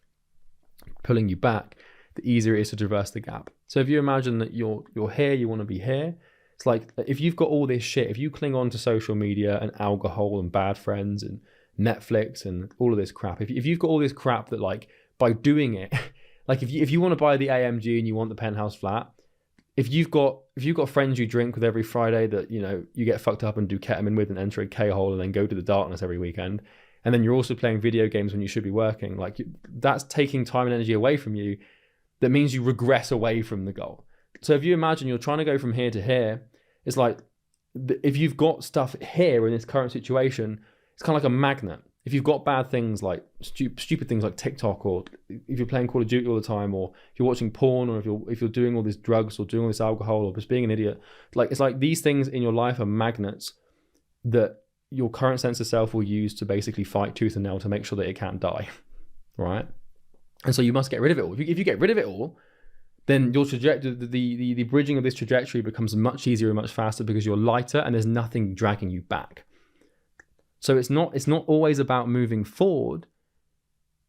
pulling you back, the easier it is to traverse the gap. So if you imagine that you're here, you want to be here. It's like, if you've got all this shit, if you cling on to social media and alcohol and bad friends and Netflix and all of this crap, if you've got all this crap that, like, by doing it, like if you want to buy the AMG and you want the penthouse flat, if you've got friends you drink with every Friday that, you know, you get fucked up and do ketamine with and enter a K-hole and then go to the darkness every weekend, and then you're also playing video games when you should be working, like, that's taking time and energy away from you. That means you regress away from the goal. So if you imagine you're trying to go from here to here, it's like, if you've got stuff here in this current situation, it's kind of like a magnet. If you've got bad things like stupid things like TikTok, or if you're playing Call of Duty all the time, or if you're watching porn, or if you're doing all these drugs or doing all this alcohol, or just being an idiot, like, it's like these things in your life are magnets that your current sense of self will use to basically fight tooth and nail to make sure that it can't die, right? And so you must get rid of it all. If you get rid of it all, then your trajectory, the bridging of this trajectory becomes much easier and much faster, because you're lighter and there's nothing dragging you back. So it's not always about moving forward,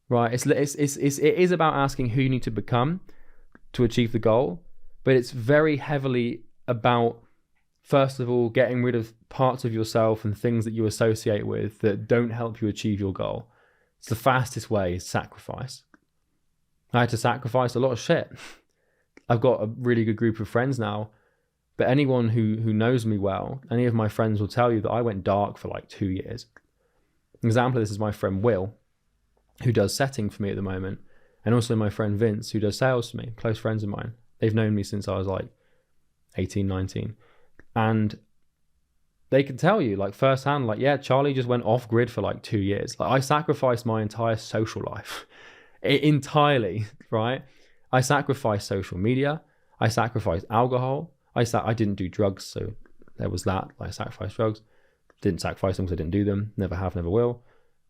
right? It is about asking who you need to become to achieve the goal, but it's very heavily about, first of all, getting rid of parts of yourself and things that you associate with that don't help you achieve your goal. It's the fastest way, is sacrifice. I had to sacrifice a lot of shit. I've got a really good group of friends now, but anyone who knows me well, any of my friends will tell you that I went dark for like 2 years. An example of this is my friend Will, who does setting for me at the moment, and also my friend Vince, who does sales for me, close friends of mine. They've known me since I was like 18, 19. And they can tell you, like, firsthand, like, yeah, Charlie just went off grid for like 2 years. Like, I sacrificed my entire social life entirely, right? I sacrificed social media. I sacrificed alcohol. I didn't do drugs, so there was that. I sacrificed drugs. Didn't sacrifice them because I didn't do them. Never have, never will.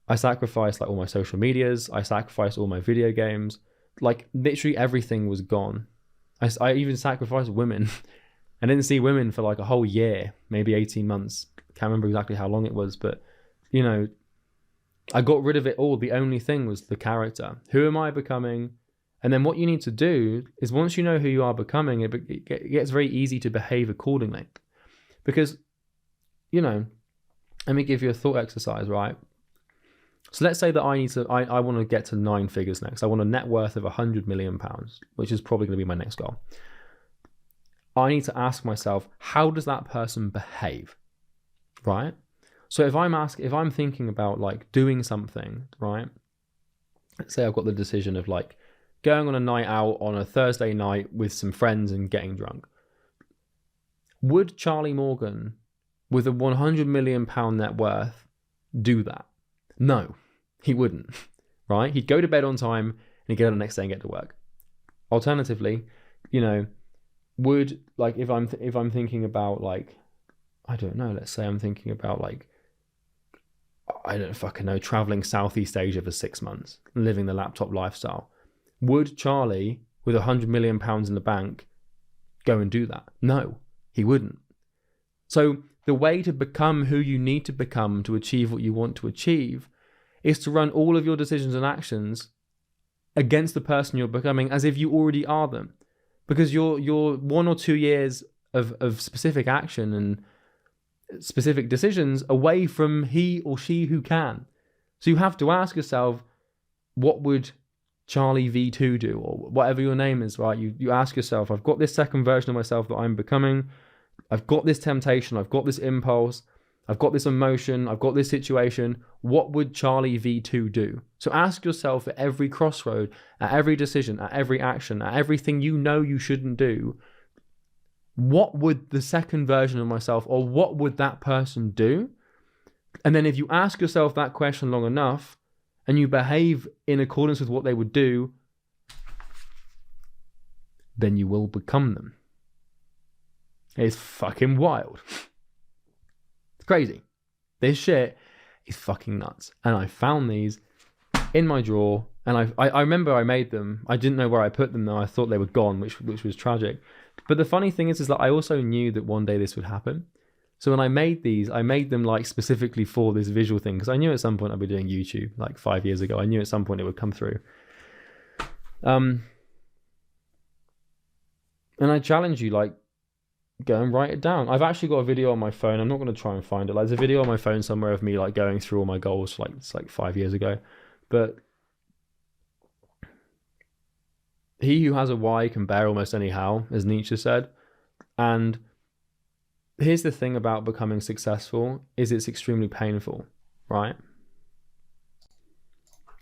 I sacrificed like all my social medias. I sacrificed all my video games. Like, literally everything was gone. I even sacrificed women. I didn't see women for like a whole year, maybe 18 months. Can't remember exactly how long it was, but, you know, I got rid of it all. The only thing was the character. Who am I becoming? And then what you need to do is, once you know who you are becoming, it gets very easy to behave accordingly. Because, you know, let me give you a thought exercise, right? So let's say that I want to get to 9 figures next. I want a net worth of £100 million, which is probably going to be my next goal. I need to ask myself, how does that person behave, right? So if I'm thinking about like doing something, right? Let's say I've got the decision of like going on a night out on a Thursday night with some friends and getting drunk. Would Charlie Morgan, with a £100 million net worth, do that? No, he wouldn't, right? He'd go to bed on time and he'd get up the next day and get to work. Alternatively, you know, would, like, if I'm thinking about like, I don't know, let's say I'm thinking about like, I don't fucking know, traveling Southeast Asia for 6 months, living the laptop lifestyle. Would Charlie, with £100 million in the bank, go and do that? No, he wouldn't. So the way to become who you need to become to achieve what you want to achieve is to run all of your decisions and actions against the person you're becoming as if you already are them. Because you're 1 or 2 years of specific action and specific decisions away from he or she who can. So you have to ask yourself, what would Charlie V2 do, or whatever your name is, right? You ask yourself, I've got this second version of myself that I'm becoming. I've got this temptation. I've got this impulse. I've got this emotion. I've got this situation. What would Charlie V2 do? So ask yourself at every crossroad, at every decision, at every action, at everything you know you shouldn't do, what would the second version of myself, or what would that person do? And then if you ask yourself that question long enough and you behave in accordance with what they would do, then you will become them. It's fucking wild. Crazy. This shit is fucking nuts. And I found these in my drawer, and I remember I made them. I didn't know where I put them though. I thought they were gone, which was tragic. But the funny thing is that I also knew that one day this would happen. So when I made these, I made them like specifically for this visual thing, because I knew at some point I'd be doing YouTube like 5 years ago. I knew at some point it would come through. And I challenge you, like, go and write it down. I've actually got a video on my phone. I'm not going to try and find it. Like, there's a video on my phone somewhere of me like going through all my goals. Like, it's like 5 years ago. But he who has a why can bear almost any how, as Nietzsche said. And here's the thing about becoming successful is it's extremely painful, right?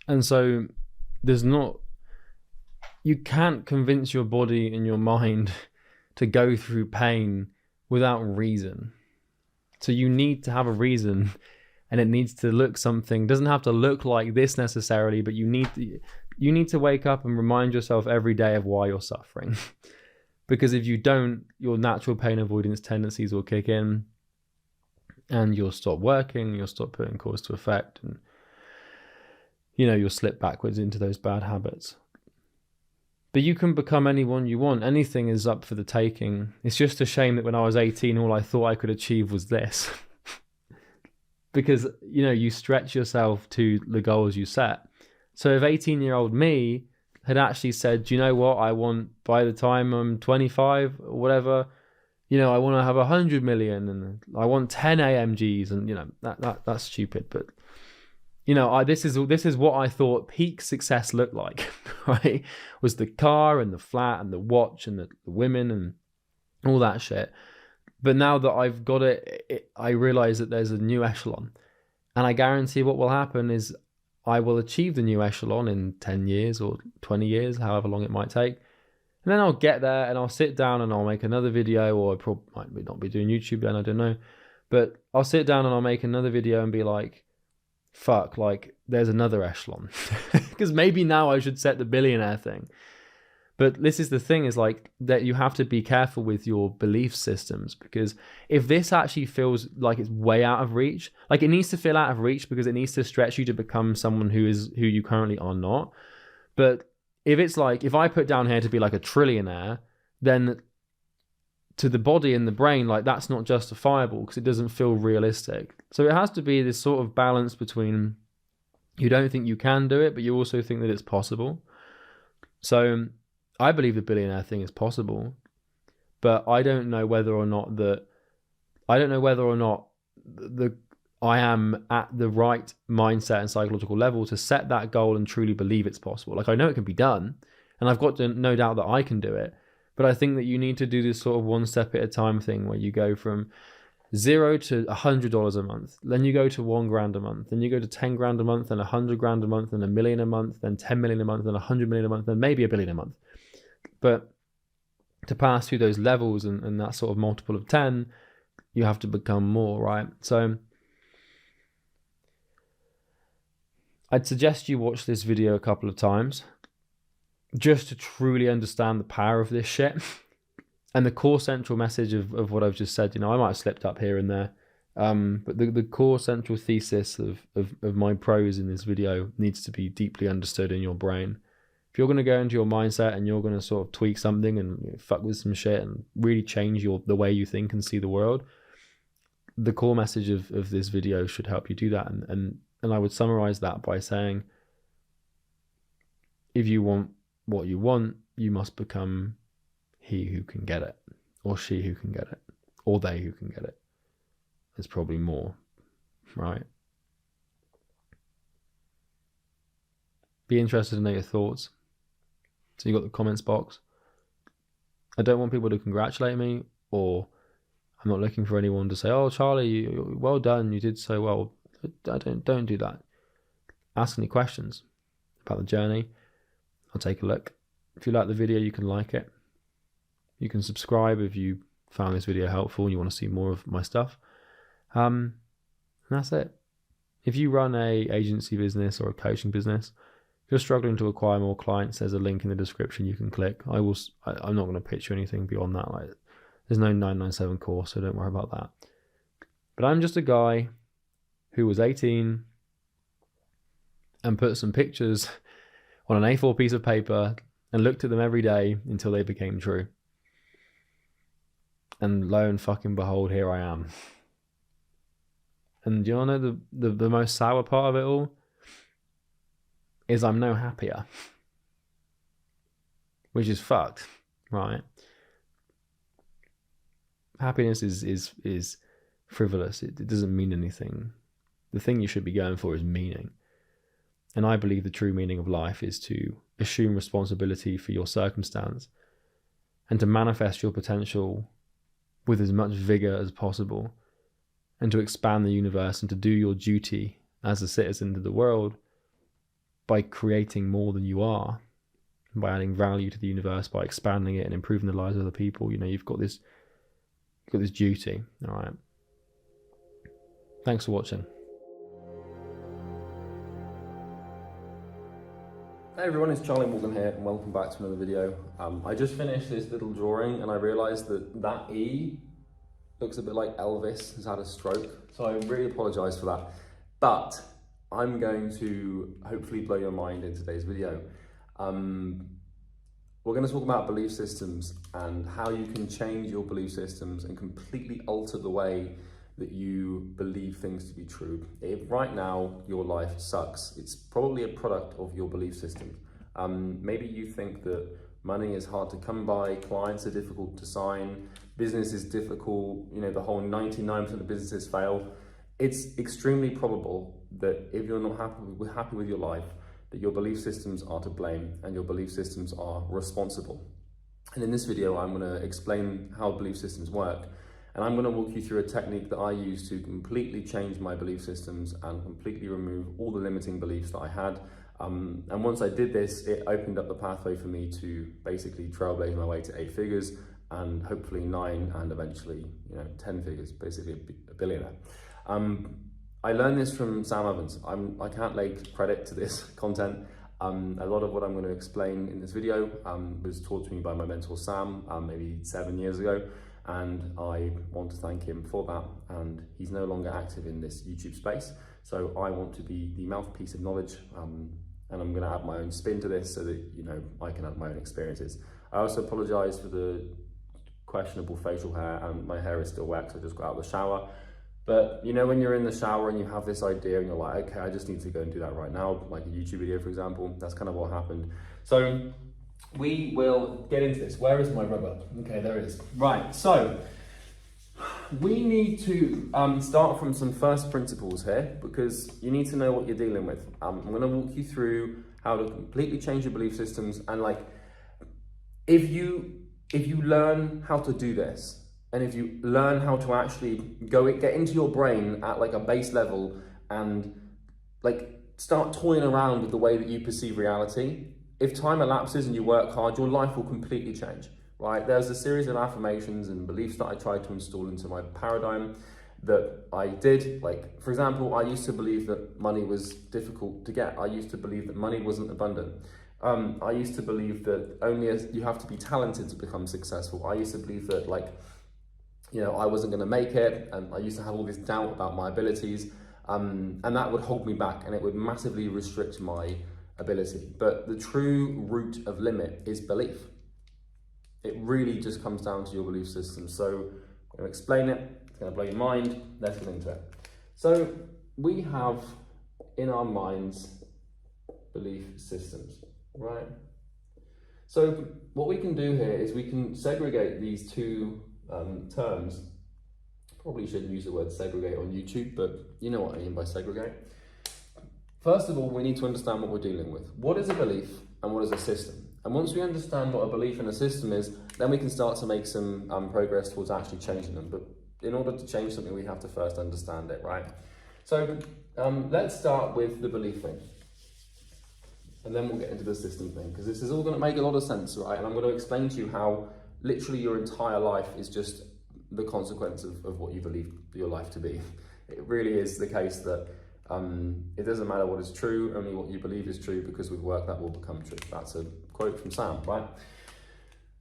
And so you can't convince your body and your mind to go through pain without reason. So you need to have a reason, and it needs to look something. It doesn't have to look like this necessarily, but you need to wake up and remind yourself every day of why you're suffering. Because if you don't, your natural pain avoidance tendencies will kick in, and you'll stop working, you'll stop putting cause to effect, and you'll slip backwards into those bad habits. But you can become anyone you want. Anything is up for the taking. It's just a shame that when I was 18, all I thought I could achieve was this. Because, you stretch yourself to the goals you set. So if 18-year-old me had actually said, do you know what, I want, by the time I'm 25 or whatever, I want to have 100 million and I want 10 AMGs, and that's stupid. But this is what I thought peak success looked like, right? Was the car and the flat and the watch and the women and all that shit. But now that I've got it, I realize that there's a new echelon, and I guarantee what will happen is I will achieve the new echelon in 10 years or 20 years, however long it might take. And then I'll get there and I'll sit down and I'll make another video, or I probably might not be doing YouTube then, I don't know. But I'll sit down and I'll make another video and be like, fuck, like there's another echelon. Because maybe now I should set the billionaire thing. But this is the thing, is like that you have to be careful with your belief systems, because if this actually feels like it's way out of reach, like it needs to feel out of reach because it needs to stretch you to become someone who you currently are not. But if it's like, if I put down here to be like a trillionaire, then to the body and the brain, like that's not justifiable because it doesn't feel realistic. So it has to be this sort of balance between you don't think you can do it, but you also think that it's possible. So I believe the billionaire thing is possible, but I don't know whether or not I am at the right mindset and psychological level to set that goal and truly believe it's possible. Like I know it can be done, and I've got no doubt that I can do it, but I think that you need to do this sort of one step at a time thing where you go from $0 to $100 a month, then you go to $1,000 a month, then you go to 10 grand a month, then 100 grand a month, then $1 million a month, then 10 million a month, then 100 million a month, then maybe $1 billion a month. But to pass through those levels and that sort of multiple of 10, you have to become more, right? So I'd suggest you watch this video a couple of times just to truly understand the power of this shit. And the core central message of what I've just said, I might have slipped up here and there, but the core central thesis of my prose in this video needs to be deeply understood in your brain. If you're going to go into your mindset and you're going to sort of tweak something and fuck with some shit and really change the way you think and see the world, the core message of this video should help you do that. And I would summarize that by saying, if you want what you want, you must become he who can get it, or she who can get it, or they who can get it. There's probably more, right? Be interested to know your thoughts. So you got the comments box. I don't want people to congratulate me, or I'm not looking for anyone to say, oh, Charlie, well done, you did so well. Don't do that. Ask any questions about the journey. I'll take a look. If you like the video, you can like it. You can subscribe if you found this video helpful and you want to see more of my stuff. And that's it. If you run a agency business or a coaching business, if you're struggling to acquire more clients, there's a link in the description you can click. I'm not going to pitch you anything beyond that. Like, there's no 997 course, so don't worry about that. But I'm just a guy who was 18 and put some pictures on an A4 piece of paper and looked at them every day until they became true. And lo and fucking behold, here I am. And do you want to know the most sour part of it all? Is I'm no happier. Which is fucked, right? Happiness is frivolous. It doesn't mean anything. The thing you should be going for is meaning. And I believe the true meaning of life is to assume responsibility for your circumstance and to manifest your potential with as much vigor as possible, and to expand the universe and to do your duty as a citizen to the world by creating more than you are, by adding value to the universe, by expanding it and improving the lives of other people. You know, you've got this duty. All right. Thanks for watching. Hey everyone, it's Charlie Morgan here and welcome back to another video. I just finished this little drawing and I realised that E looks a bit like Elvis has had a stroke. So I really apologise for that. But I'm going to hopefully blow your mind in today's video. We're going to talk about belief systems and how you can change your belief systems and completely alter the way that you believe things to be true. If right now your life sucks, it's probably a product of your belief systems. Maybe you think that money is hard to come by, clients are difficult to sign, business is difficult, you know, the whole 99% of businesses fail. It's extremely probable that if you're not happy with your life, that your belief systems are to blame and your belief systems are responsible. And in this video, I'm going to explain how belief systems work. And I'm going to walk you through a technique that I use to completely change my belief systems and completely remove all the limiting beliefs that I had. And once I did this, it opened up the pathway for me to basically trailblaze my way to 8 figures and hopefully 9 and eventually, 10 figures, basically a billionaire. I learned this from Sam Evans. I can't lay credit to this content. A lot of what I'm going to explain in this video was taught to me by my mentor Sam maybe 7 years ago. And I want to thank him for that. And he's no longer active in this YouTube space. So I want to be the mouthpiece of knowledge. And I'm going to add my own spin to this so that, I can add my own experiences. I also apologize for the questionable facial hair, and my hair is still wet because I just got out of the shower. But when you're in the shower and you have this idea and you're like, okay, I just need to go and do that right now, like a YouTube video, for example, that's kind of what happened. So we will get into this. Where is my rubber? Okay, there it is. Right, so we need to start from some first principles here because you need to know what you're dealing with. I'm going to walk you through how to completely change your belief systems, and if you learn how to do this, and if you learn how to actually get into your brain at a base level and start toying around with the way that you perceive reality, if time elapses and you work hard, your life will completely change, right? There's a series of affirmations and beliefs that I tried to install into my paradigm that I did. For example, I used to believe that money was difficult to get. I used to believe that money wasn't abundant. I used to believe that you have to be talented to become successful. I used to believe that I wasn't going to make it, and I used to have all this doubt about my abilities, and that would hold me back and it would massively restrict my ability. But the true root of limit is belief. It really just comes down to your belief system. So I'm going to explain it, it's going to blow your mind, let's get into it. So we have in our minds belief systems, right? So what we can do here is we can segregate these two terms. Probably shouldn't use the word segregate on YouTube, but you know what I mean by segregate. First of all, we need to understand what we're dealing with. What is a belief and what is a system? And once we understand what a belief and a system is, then we can start to make some progress towards actually changing them. But in order to change something, we have to first understand it, right? So let's start with the belief thing. And then we'll get into the system thing, because this is all going to make a lot of sense, right? And I'm going to explain to you how literally your entire life is just the consequence of what you believe your life to be. It really is the case that it doesn't matter what is true, only what you believe is true, because with work that will become true. That's a quote from Sam, right?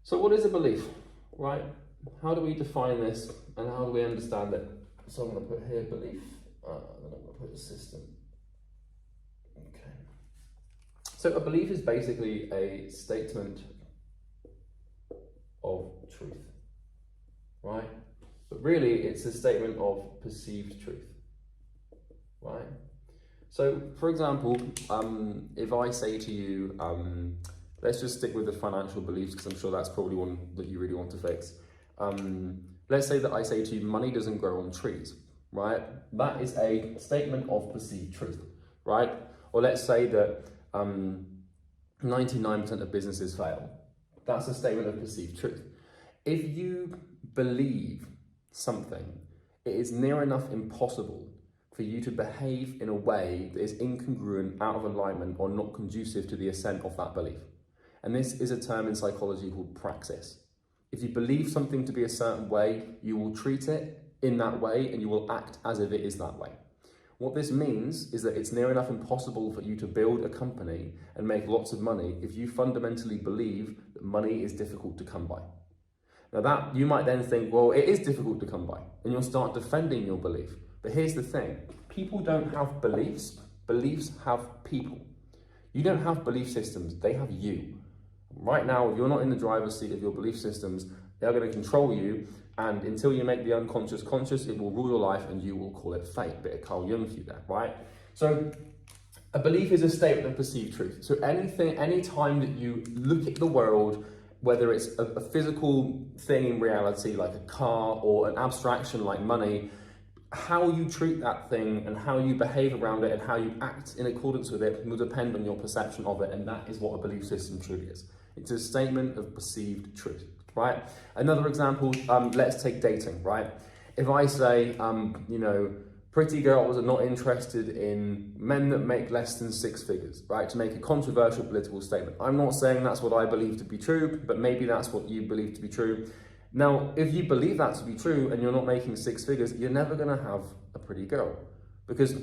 So what is a belief, right? How do we define this and how do we understand it? So I'm going to put here belief, then I'm going to put a system. Okay. So a belief is basically a statement of truth, right? But really it's a statement of perceived truth, right? So for example, if I say to you, let's just stick with the financial beliefs because I'm sure that's probably one that you really want to fix. Let's say that I say to you, money doesn't grow on trees, right? That is a statement of perceived truth, right? Or let's say that 99% of businesses fail. That's a statement of perceived truth. If you believe something, it is near enough impossible for you to behave in a way that is incongruent, out of alignment, or not conducive to the assent of that belief. And this is a term in psychology called praxis. If you believe something to be a certain way, you will treat it in that way and you will act as if it is that way. What this means is that it's near enough impossible for you to build a company and make lots of money if you fundamentally believe that money is difficult to come by. Now that, you might then think, well, it is difficult to come by, and you'll start defending your belief. But here's the thing, people don't have beliefs, beliefs have people. You don't have belief systems, they have you. Right now, if you're not in the driver's seat of your belief systems, they're going to control you, and until you make the unconscious conscious, it will rule your life and you will call it fate. Bit of Carl Jung for you there, right? So a belief is a statement of perceived truth. So any time that you look at the world, whether it's a physical thing in reality, like a car, or an abstraction like money, how you treat that thing and how you behave around it and how you act in accordance with it will depend on your perception of it, and that is what a belief system truly is. It's a statement of perceived truth, right? Another example, let's take dating, right? If I say, pretty girls are not interested in men that make less than 6 figures, right? To make a controversial political statement. I'm not saying that's what I believe to be true, but maybe that's what you believe to be true. Now, if you believe that to be true and you're not making 6 figures, you're never going to have a pretty girl because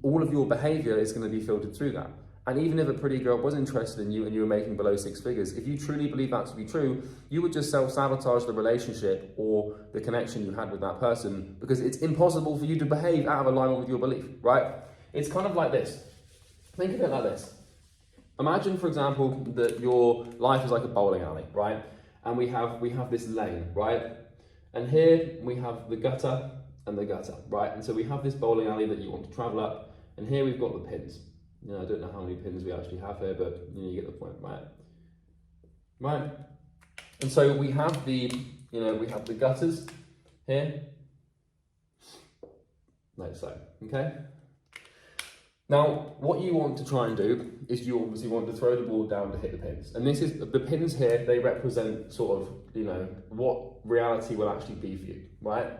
all of your behavior is going to be filtered through that. And even if a pretty girl was interested in you and you were making below 6 figures, if you truly believe that to be true, you would just self-sabotage the relationship or the connection you had with that person because it's impossible for you to behave out of alignment with your belief, right? It's kind of like this. Think of it like this. Imagine, for example, that your life is like a bowling alley, right? And we have this lane, right? And here we have the gutter and the gutter, right? And so we have this bowling alley that you want to travel up, and here we've got the pins. I don't know how many pins we actually have here, but you get the point, right? Right. And so we have the gutters here, like so, okay? Now, what you want to try and do is you obviously want to throw the ball down to hit the pins. And this is, the pins here, they represent sort of, what reality will actually be for you, right?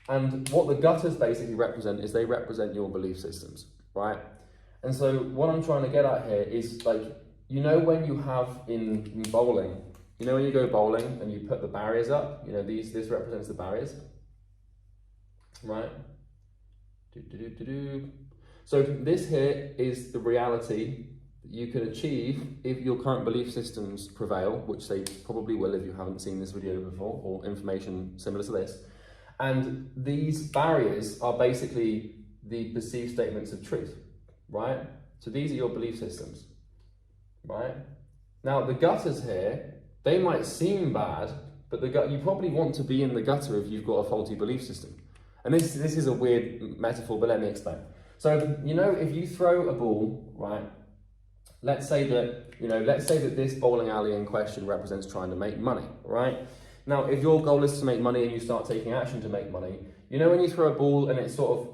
And what the gutters basically represent is they represent your belief systems, right? And so what I'm trying to get at here is like, when you have in bowling, when you go bowling and you put the barriers up, this represents the barriers, right? So this here is the reality that you can achieve if your current belief systems prevail, which they probably will if you haven't seen this video before or information similar to this. And these barriers are basically the perceived statements of truth. Right? So these are your belief systems, right? Now the gutters here, they might seem bad, but you probably want to be in the gutter if you've got a faulty belief system. And this is a weird metaphor, but let me explain. So, if you throw a ball, right, let's say that this bowling alley in question represents trying to make money, right? Now, if your goal is to make money and you start taking action to make money, when you throw a ball and it's sort of,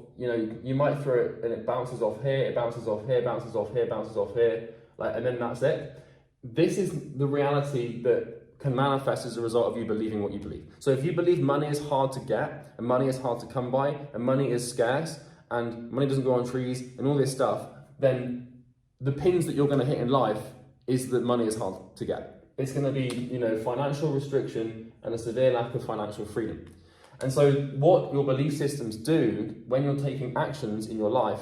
you might throw it and it bounces off here, it bounces off here, bounces off here, bounces off here, and then that's it. This is the reality that can manifest as a result of you believing what you believe. So if you believe money is hard to get, and money is hard to come by, and money is scarce, and money doesn't grow on trees, and all this stuff, then the pins that you're going to hit in life is that money is hard to get. It's going to be, financial restriction and a severe lack of financial freedom. And so what your belief systems do when you're taking actions in your life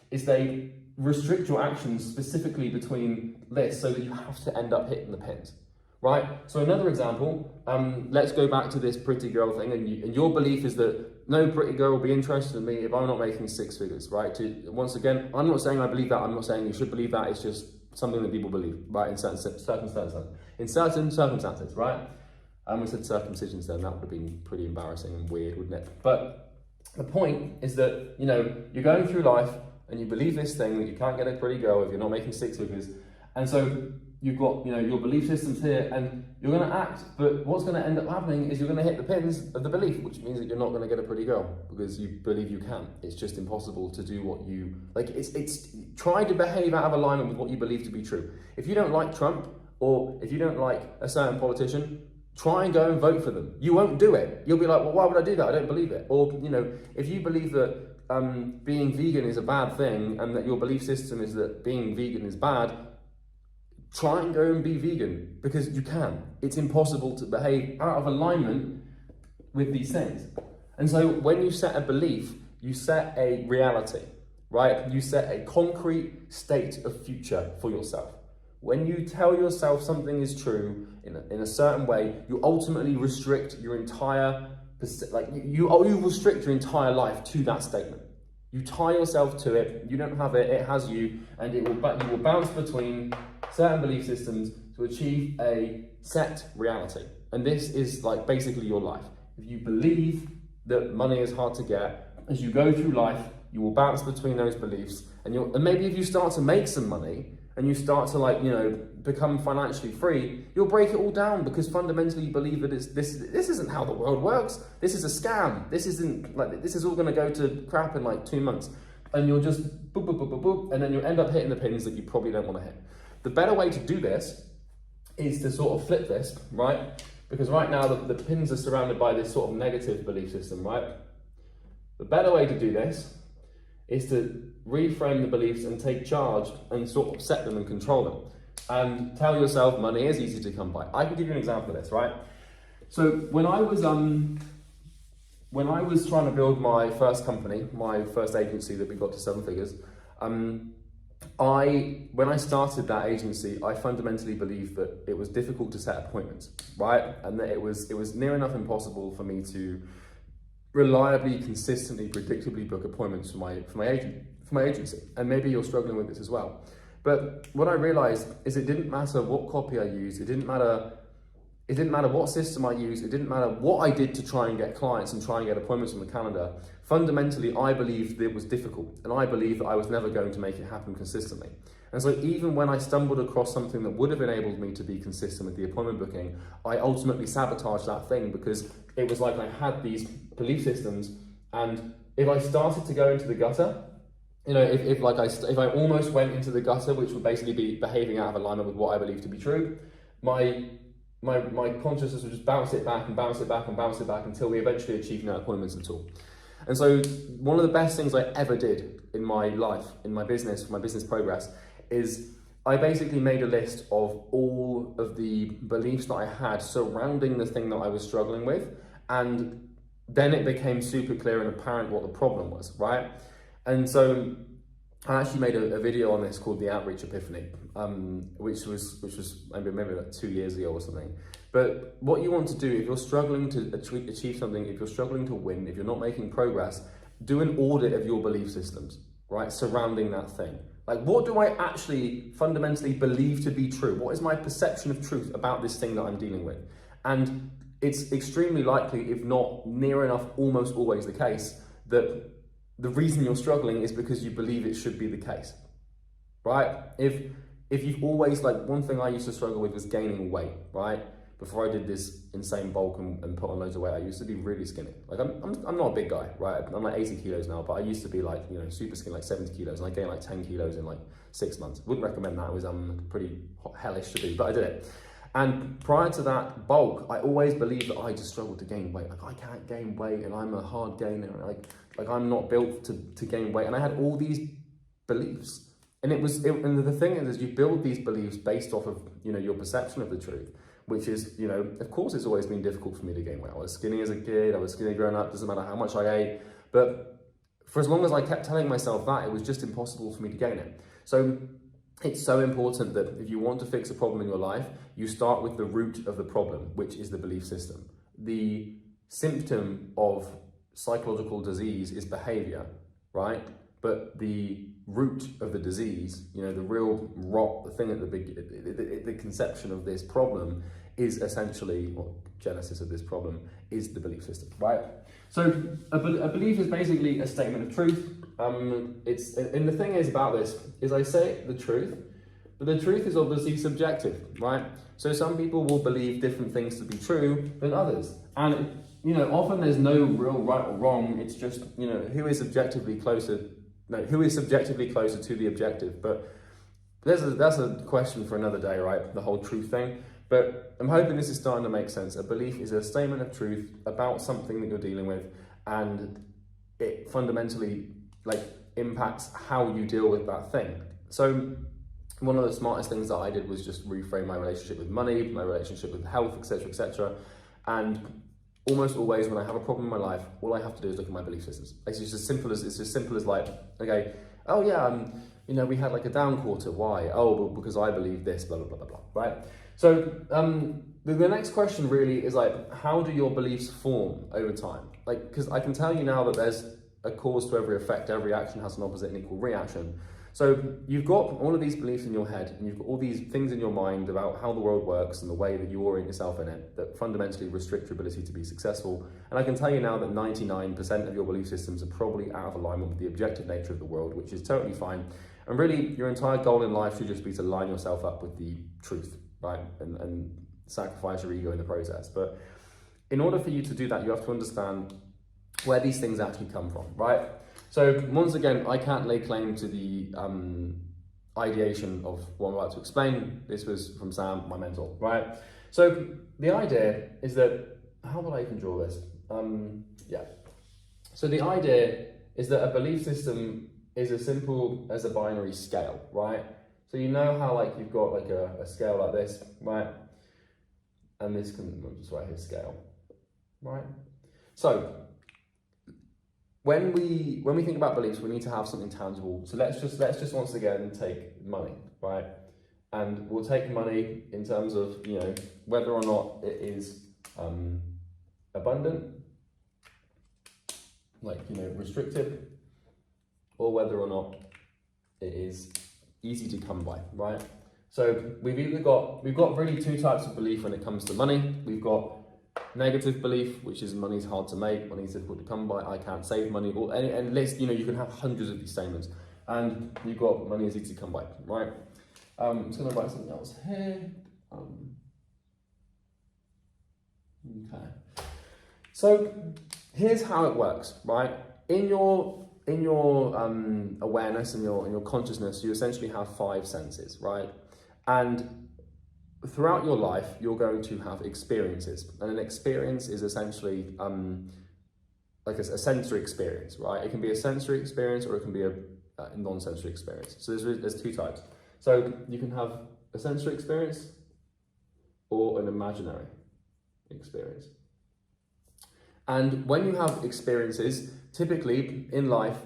is they restrict your actions specifically between this so that you have to end up hitting the pins. right? So another example, let's go back to this pretty girl thing, and your belief is that no pretty girl will be interested in me if I'm not making 6 figures, right? Once again, I'm not saying I believe that, I'm not saying you should believe that, it's just something that people believe, right, in certain circumstances, right? We said circumcisions then, that would have been pretty embarrassing and weird, wouldn't it? But the point is that, you're going through life and you believe this thing that you can't get a pretty girl if you're not making 6 figures. And so you've got, your belief systems here and you're going to act, but what's going to end up happening is you're going to hit the pins of the belief, which means that you're not going to get a pretty girl because you believe you can. It's just impossible to do what you, it's try to behave out of alignment with what you believe to be true. If you don't like Trump or if you don't like a certain politician, try and go and vote for them. You won't do it. You'll be like, well, why would I do that? I don't believe it. Or, if you believe that being vegan is a bad thing and that your belief system is that being vegan is bad, try and go and be vegan because you can. It's impossible to behave out of alignment with these things. And so when you set a belief, you set a reality, right? You set a concrete state of future for yourself. When you tell yourself something is true in a certain way, you ultimately restrict your entire, you restrict your entire life to that statement. You tie yourself to it, you don't have it, it has you, and you will bounce between certain belief systems to achieve a set reality. And this is basically your life. If you believe that money is hard to get, as you go through life, you will bounce between those beliefs, and maybe if you start to make some money, and you start to become financially free, you'll break it all down because fundamentally you believe that this isn't how the world works. This is a scam. This isn't this is all going to go to crap in 2 months, and you'll just boop boop boop boop boop, and then you'll end up hitting the pins that you probably don't want to hit. The better way to do this is to sort of flip this, right? Because right now the pins are surrounded by this sort of negative belief system, right? The better way to do this is to reframe the beliefs and take charge and sort of set them and control them. And tell yourself money is easy to come by. I can give you an example of this, right? So when I was trying to build my first company, my first agency that we got to 7 figures, when I started that agency, I fundamentally believed that it was difficult to set appointments, right? And that it was near enough impossible for me to reliably, consistently, predictably book appointments for my agency. And maybe you're struggling with this as well. But what I realized is it didn't matter what copy I used, it didn't matter what system I used, it didn't matter what I did to try and get clients and try and get appointments on the calendar. Fundamentally, I believed it was difficult, and I believed that I was never going to make it happen consistently. And so even when I stumbled across something that would have enabled me to be consistent with the appointment booking, I ultimately sabotaged that thing because it was like I had these belief systems, and if I started to go into the gutter, if I almost went into the gutter, which would basically be behaving out of alignment with what I believe to be true, my consciousness would just bounce it back and bounce it back and bounce it back until we eventually achieved no appointments at all. And so one of the best things I ever did in my life, in my business, for my business progress, is I basically made a list of all of the beliefs that I had surrounding the thing that I was struggling with, and then it became super clear and apparent what the problem was, right? And so I actually made a video on this called the Outreach Epiphany, which was maybe 2 years ago or something. But what you want to do, if you're struggling to achieve something, if you're struggling to win, if you're not making progress, do an audit of your belief systems, right, surrounding that thing. What do I actually fundamentally believe to be true? What is my perception of truth about this thing that I'm dealing with? And it's extremely likely, if not near enough, almost always the case, that the reason you're struggling is because you believe it should be the case, right? If you've always, one thing I used to struggle with was gaining weight, right? Before I did this insane bulk and put on loads of weight, I used to be really skinny. I'm not a big guy, right? I'm 80 kilos now, but I used to be super skinny, 70 kilos, and I gained 10 kilos in 6 months. Wouldn't recommend that. It was pretty hellish to do, but I did it. And prior to that bulk, I always believed that I just struggled to gain weight. I can't gain weight, and I'm a hard gainer. I'm not built to gain weight. And I had all these beliefs. And and the thing is you build these beliefs based off of, your perception of the truth, which is, of course it's always been difficult for me to gain weight. I was skinny as a kid, I was skinny growing up, doesn't matter how much I ate. But for as long as I kept telling myself that, it was just impossible for me to gain it. So it's so important that if you want to fix a problem in your life, you start with the root of the problem, which is the belief system. The symptom of psychological disease is behavior, right? But the root of the disease, you know, the real rot, the thing at the the conception of this problem is essentially, or genesis of this problem, is the belief system, right? So a belief is basically a statement of truth. And the thing is about this is I say the truth, but the truth is obviously subjective, right? So some people will believe different things to be true than others, and you know, often there's no real right or wrong. It's just, you know, who is subjectively closer to the objective. But that's a question for another day, right? The whole truth thing. But I'm hoping this is starting to make sense. A belief is a statement of truth about something that you're dealing with, and it fundamentally impacts how you deal with that thing. So one of the smartest things that I did was just reframe my relationship with money, my relationship with health, etc., etc. And almost always when I have a problem in my life, all I have to do is look at my belief systems. It's just as simple as like, okay, oh yeah, you know, we had like a down quarter. Why? Oh, well, because I believe this, blah, blah, blah, blah, blah, right? So the next question really is like, how do your beliefs form over time? Like, because I can tell you now that there's a cause to every effect. Every action has an opposite and equal reaction. So you've got all of these beliefs in your head, and you've got all these things in your mind about how the world works and the way that you orient yourself in it that fundamentally restrict your ability to be successful. And I can tell you now that 99% of your belief systems are probably out of alignment with the objective nature of the world, which is totally fine. And really, your entire goal in life should just be to line yourself up with the truth, right? And sacrifice your ego in the process. But in order for you to do that, you have to understand where these things actually come from, right? So once again, I can't lay claim to the ideation of what I'm about to explain. This was from Sam, my mentor, right? So the idea is that, how would I even draw this? Yeah. So the idea is that a belief system is as simple as a binary scale, right? So you know how like you've got like a scale like this, right? And this can, I'll just write here, scale, right? So when we think about beliefs, we need to have something tangible. So let's just once again take money, right? And we'll take money in terms of, you know, whether or not it is abundant, like, you know, restrictive, or whether or not it is easy to come by, right? So we've got really two types of belief when it comes to money. We've got negative belief, which is money's hard to make, money's difficult to come by, I can't save money, or and list, you know, you can have hundreds of these statements. And you've got money is easy to come by, right? I'm just gonna write something else here. Okay. So here's how it works, right? In your awareness and your consciousness, you essentially have 5 senses, right? And throughout your life, you're going to have experiences, and an experience is essentially like a sensory experience, right? It can be a sensory experience or it can be a non-sensory experience. So there's 2 types. So you can have a sensory experience or an imaginary experience. And when you have experiences, typically in life,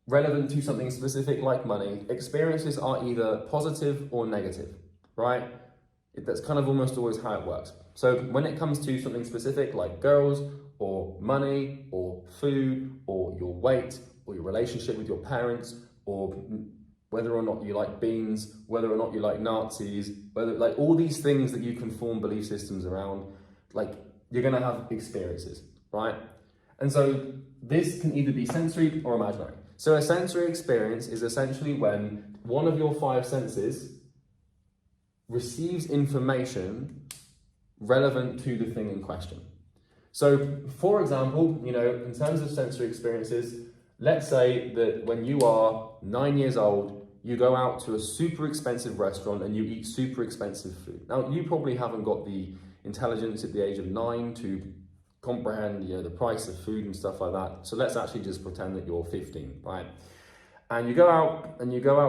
relevant to something specific like money, experiences are either positive or negative, right? That's kind of almost always how it works. So when it comes to something specific like girls or money or food or your weight or your relationship with your parents or whether or not you like beans, whether or not you like Nazis, whether like all these things that you can form belief systems around, like you're gonna have experiences, right? And so this can either be sensory or imaginary. So a sensory experience is essentially when one of your 5 senses receives information relevant to the thing in question. So for example, you know, in terms of sensory experiences, let's say that when you are 9 years old, you go out to a super expensive restaurant and you eat super expensive food. Now, you probably haven't got the intelligence at the age of 9 to comprehend, you know, the price of food and stuff like that. So let's actually just pretend that you're 15, right? And you go out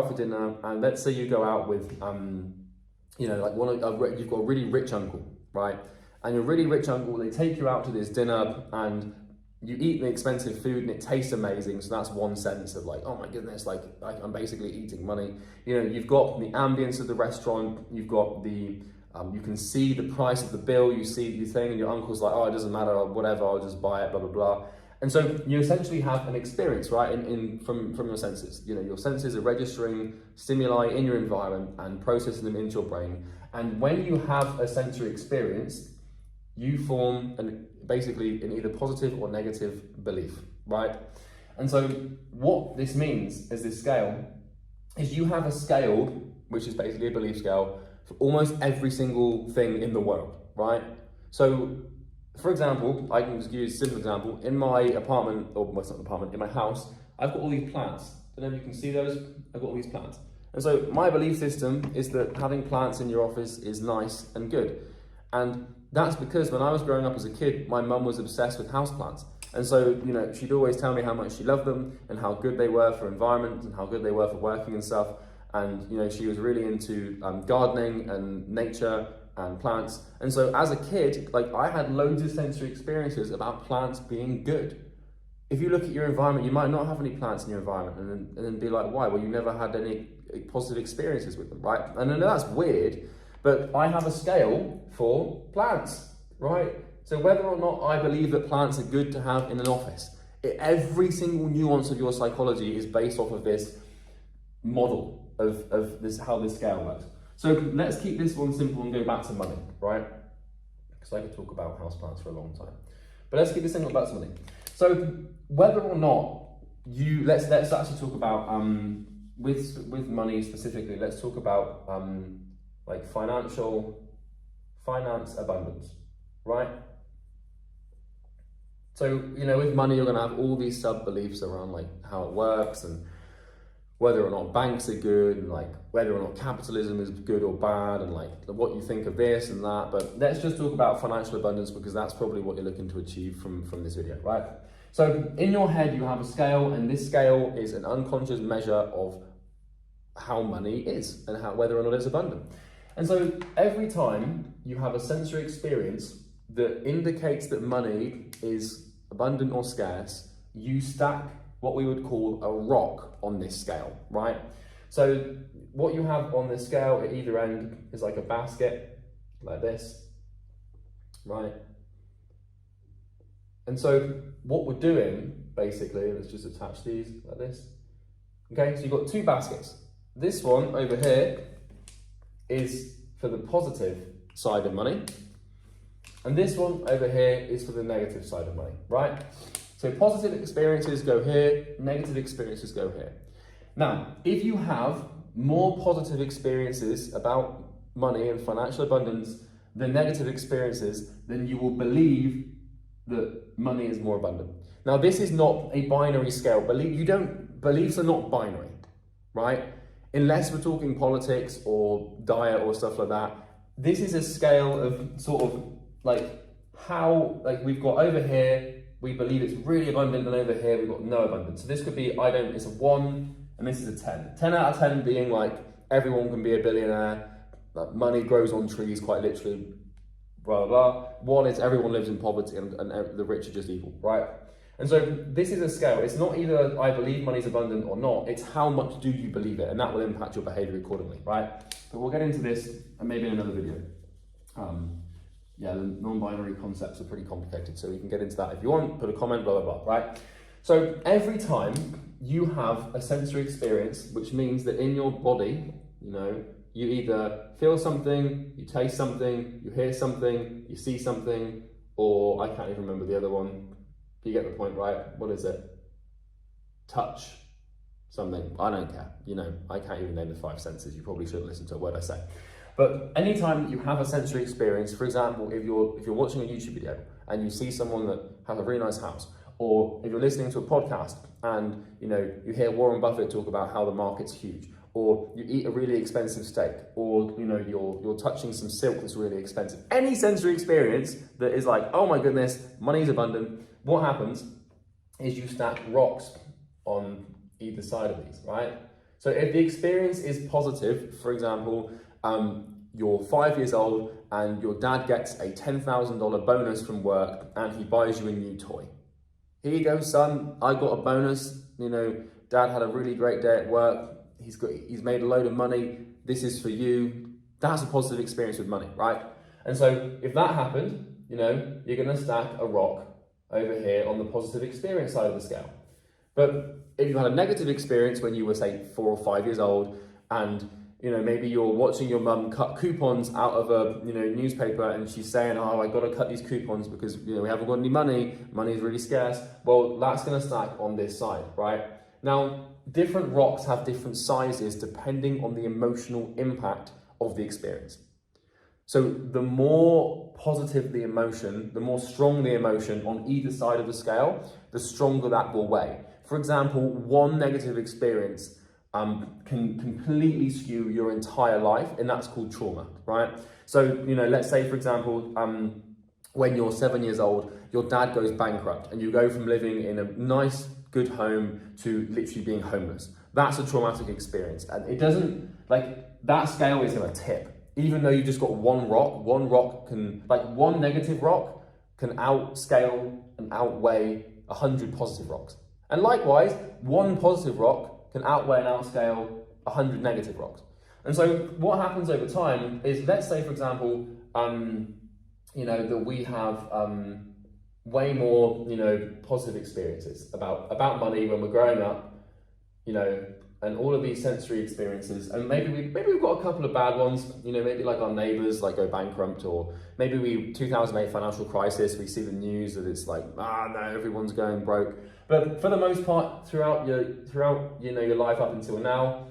for dinner, and let's say you go out with, you know, like you've got a really rich uncle, right? And your really rich uncle, they take you out to this dinner, and you eat the expensive food and it tastes amazing, so that's one sense of like, oh my goodness, like I'm basically eating money. You know, you've got the ambience of the restaurant, you've got the, you can see the price of the bill, you see the thing, and your uncle's like, oh, it doesn't matter, or whatever, I'll just buy it, blah, blah, blah. And so you essentially have an experience, right, from your senses. You know, your senses are registering stimuli in your environment and processing them into your brain. And when you have a sensory experience, you form basically an either positive or negative belief, right? And so what this means is this scale is you have a scale, which is basically a belief scale, for almost every single thing in the world, right? So, for example, I can just give you a simple example. In my apartment, or well, it's not an apartment, in my house, I've got all these plants. I don't know if you can see those. I've got all these plants. And so my belief system is that having plants in your office is nice and good. And that's because when I was growing up as a kid, my mum was obsessed with houseplants. And so, you know, she'd always tell me how much she loved them and how good they were for environment and how good they were for working and stuff. And, you know, she was really into gardening and nature and plants. And so as a kid, like I had loads of sensory experiences about plants being good. If you look at your environment, you might not have any plants in your environment and then be like, why? Well, you never had any positive experiences with them, right? And I know that's weird, but I have a scale for plants, right? So whether or not I believe that plants are good to have in an office, every single nuance of your psychology is based off of this model of this, how this scale works. So let's keep this one simple and go back to money, right? Because I could talk about houseplants for a long time. But let's keep this simple back to money. So whether or not let's actually talk about, with money specifically, let's talk about like finance abundance, right? So, you know, with money, you're going to have all these sub-beliefs around like how it works and whether or not banks are good and like whether or not capitalism is good or bad and like what you think of this and that. But let's just talk about financial abundance because that's probably what you're looking to achieve from this video, right? So in your head, you have a scale, and this scale is an unconscious measure of how money is and whether or not it's abundant. And so every time you have a sensory experience that indicates that money is abundant or scarce, you stack what we would call a rock on this scale, right? So what you have on this scale at either end is like a basket, like this, right? And so what we're doing, basically, let's just attach these like this. Okay, so you've got two baskets. This one over here is for the positive side of money, and this one over here is for the negative side of money, right? So positive experiences go here, negative experiences go here. Now, if you have more positive experiences about money and financial abundance than negative experiences, then you will believe that money is more abundant. Now, this is not a binary scale. Beliefs are not binary, right? Unless we're talking politics or diet or stuff like that. This is a scale of sort of like how, like we've got over here, we believe it's really abundant, and over here we've got no abundance. So this could be, it's a 1 and this is a 10. 10 out of 10 being like everyone can be a billionaire, like money grows on trees quite literally, blah, blah, blah. 1 is everyone lives in poverty and the rich are just evil, right? And so this is a scale. It's not either I believe money's abundant or not, it's how much do you believe it, and that will impact your behavior accordingly, right? But we'll get into this and maybe in another video. Yeah, the non-binary concepts are pretty complicated, so we can get into that if you want, put a comment, blah, blah, blah, right? So every time you have a sensory experience, which means that in your body, you know, you either feel something, you taste something, you hear something, you see something, or I can't even remember the other one. You get the point, right? What is it? Touch something. I don't care. You know, I can't even name the 5 senses. You probably shouldn't listen to a word I say. But anytime you have a sensory experience, for example, if you're watching a YouTube video and you see someone that has a really nice house, or if you're listening to a podcast and you know you hear Warren Buffett talk about how the market's huge, or you eat a really expensive steak, or you know you're touching some silk that's really expensive. Any sensory experience that is like, oh my goodness, money's abundant. What happens is you stack rocks on either side of these, right? So if the experience is positive, for example, you're 5 years old and your dad gets a $10,000 bonus from work and he buys you a new toy. here you go, son, I got a bonus, you know, dad had a really great day at work, he's made a load of money, this is for you. That's a positive experience with money, right? And so if that happened, you know, you're gonna stack a rock over here on the positive experience side of the scale. But if you had a negative experience when you were, say, 4 or 5 years old, and you know, maybe you're watching your mum cut coupons out of a, you know, newspaper, and she's saying, oh, I gotta cut these coupons because, you know, we haven't got any money is really scarce. Well, that's gonna stack on this side, right? Now, different rocks have different sizes depending on the emotional impact of the experience. So the more positive the emotion, the more strong the emotion on either side of the scale, the stronger that will weigh. For example, one negative experience can completely skew your entire life, and that's called trauma, right? So, you know, let's say, for example, when you're 7 years old, your dad goes bankrupt and you go from living in a nice, good home to literally being homeless. That's a traumatic experience. And it doesn't, like, that scale is gonna tip. Even though you just got one rock can, like, one negative rock can outscale and outweigh 100 positive rocks. And likewise, one positive rock can outweigh and outscale 100 negative rocks. And so what happens over time is, let's say, for example, you know, that we have way more, you know, positive experiences about money when we're growing up, you know, and all of these sensory experiences, and maybe we've got a couple of bad ones, you know, maybe like our neighbors like go bankrupt, or maybe 2008 financial crisis, we see the news that it's like, no, everyone's going broke. But for the most part, throughout you know, your life up until now,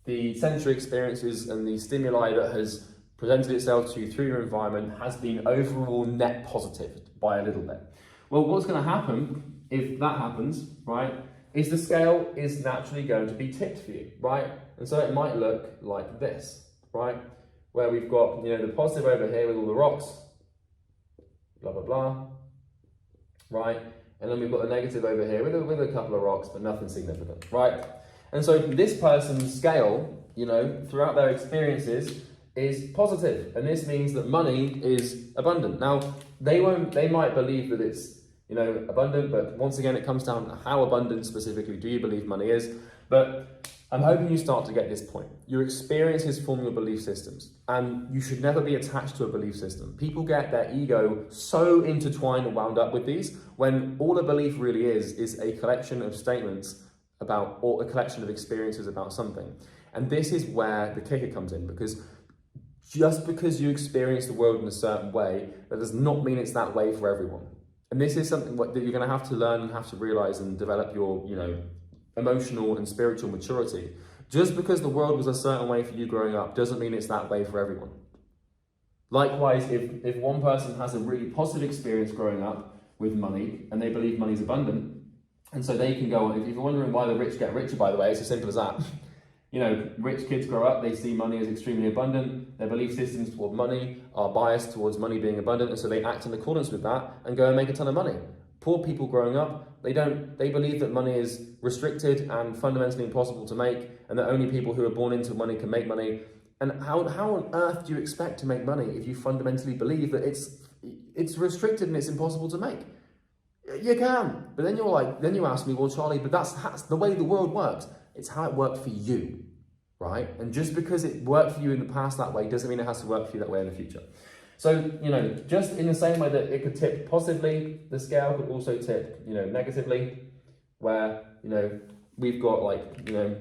the sensory experiences and the stimuli that has presented itself to you through your environment has been overall net positive by a little bit. Well, what's going to happen if that happens, right, is the scale is naturally going to be tipped for you, right? And so it might look like this, right? Where we've got, you know, the positive over here with all the rocks, blah, blah, blah, right? And then we've got the negative over here with a couple of rocks, but nothing significant, right? And so this person's scale, you know, throughout their experiences is positive. And this means that money is abundant. Now, they might believe that it's, you know, abundant, but once again, it comes down to how abundant specifically do you believe money is. But I'm hoping you start to get this point. Your experiences form your belief systems, and you should never be attached to a belief system. People get their ego so intertwined and wound up with these, when all a belief really is a collection of statements about, or a collection of experiences about something. And this is where the kicker comes in, because just because you experience the world in a certain way, that does not mean it's that way for everyone. And this is something that you're going to have to learn and have to realize and develop your, you know, emotional and spiritual maturity. Just because the world was a certain way for you growing up doesn't mean it's that way for everyone. Likewise, if one person has a really positive experience growing up with money and they believe money is abundant, and so they can go on, if you're wondering why the rich get richer, by the way, it's as simple as that. You know, rich kids grow up, they see money as extremely abundant, their belief systems toward money are biased towards money being abundant, and so they act in accordance with that and go and make a ton of money. Poor people growing up, they believe that money is restricted and fundamentally impossible to make, and that only people who are born into money can make money. And how on earth do you expect to make money if you fundamentally believe that it's restricted and it's impossible to make? You can, but then you ask me, well, Charlie, but that's the way the world works. It's how it worked for you, right? And just because it worked for you in the past that way doesn't mean it has to work for you that way in the future. So, you know, just in the same way that it could tip positively, the scale could also tip, you know, negatively, where, you know, we've got, like, you know,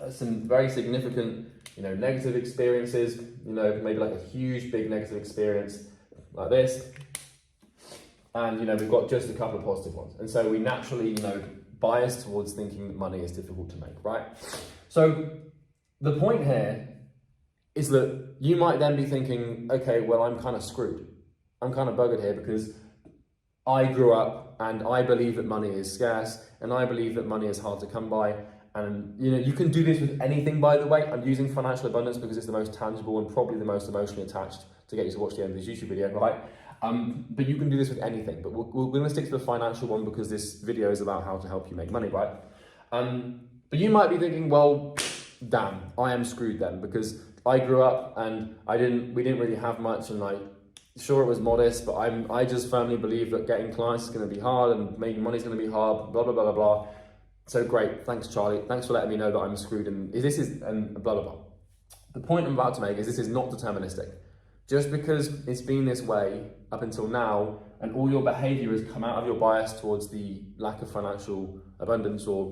some very significant, you know, negative experiences, you know, maybe like a huge, big negative experience like this. And, you know, we've got just a couple of positive ones. And so we naturally, you know, bias towards thinking that money is difficult to make, right? So the point here is that you might then be thinking, okay, well, I'm kind of screwed. I'm kind of buggered here because I grew up and I believe that money is scarce and I believe that money is hard to come by. And, you know, you can do this with anything, by the way. I'm using financial abundance because it's the most tangible and probably the most emotionally attached to get you to watch the end of this YouTube video, right? But you can do this with anything, but we're going to stick to the financial one because this video is about how to help you make money, right? But you might be thinking, well, damn, I am screwed then because I grew up and we didn't really have much, and sure, it was modest, but I just firmly believe that getting clients is going to be hard and making money is going to be hard, blah, blah, blah, blah, blah. So great, thanks Charlie, thanks for letting me know that I'm screwed and blah, blah, blah. The point I'm about to make is this is not deterministic. Just because it's been this way up until now and all your behavior has come out of your bias towards the lack of financial abundance or,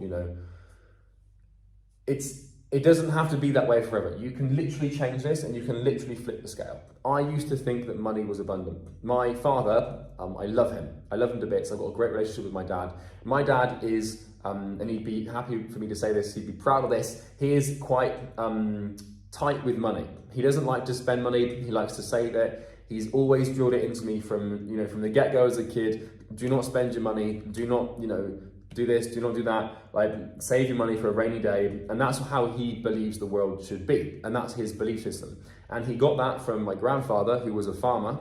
it doesn't have to be that way forever. You can literally change this and you can literally flip the scale. I used to think that money was abundant. My father, I love him. I love him to bits. I've got a great relationship with my dad. My dad is, and he'd be happy for me to say this, he'd be proud of this, he is quite tight with money. He doesn't like to spend money, he likes to save it. He's always drilled it into me from the get-go as a kid. Do not spend your money, do not, do this, do not do that, like save your money for a rainy day. And that's how he believes the world should be. And that's his belief system. And he got that from my grandfather, who was a farmer,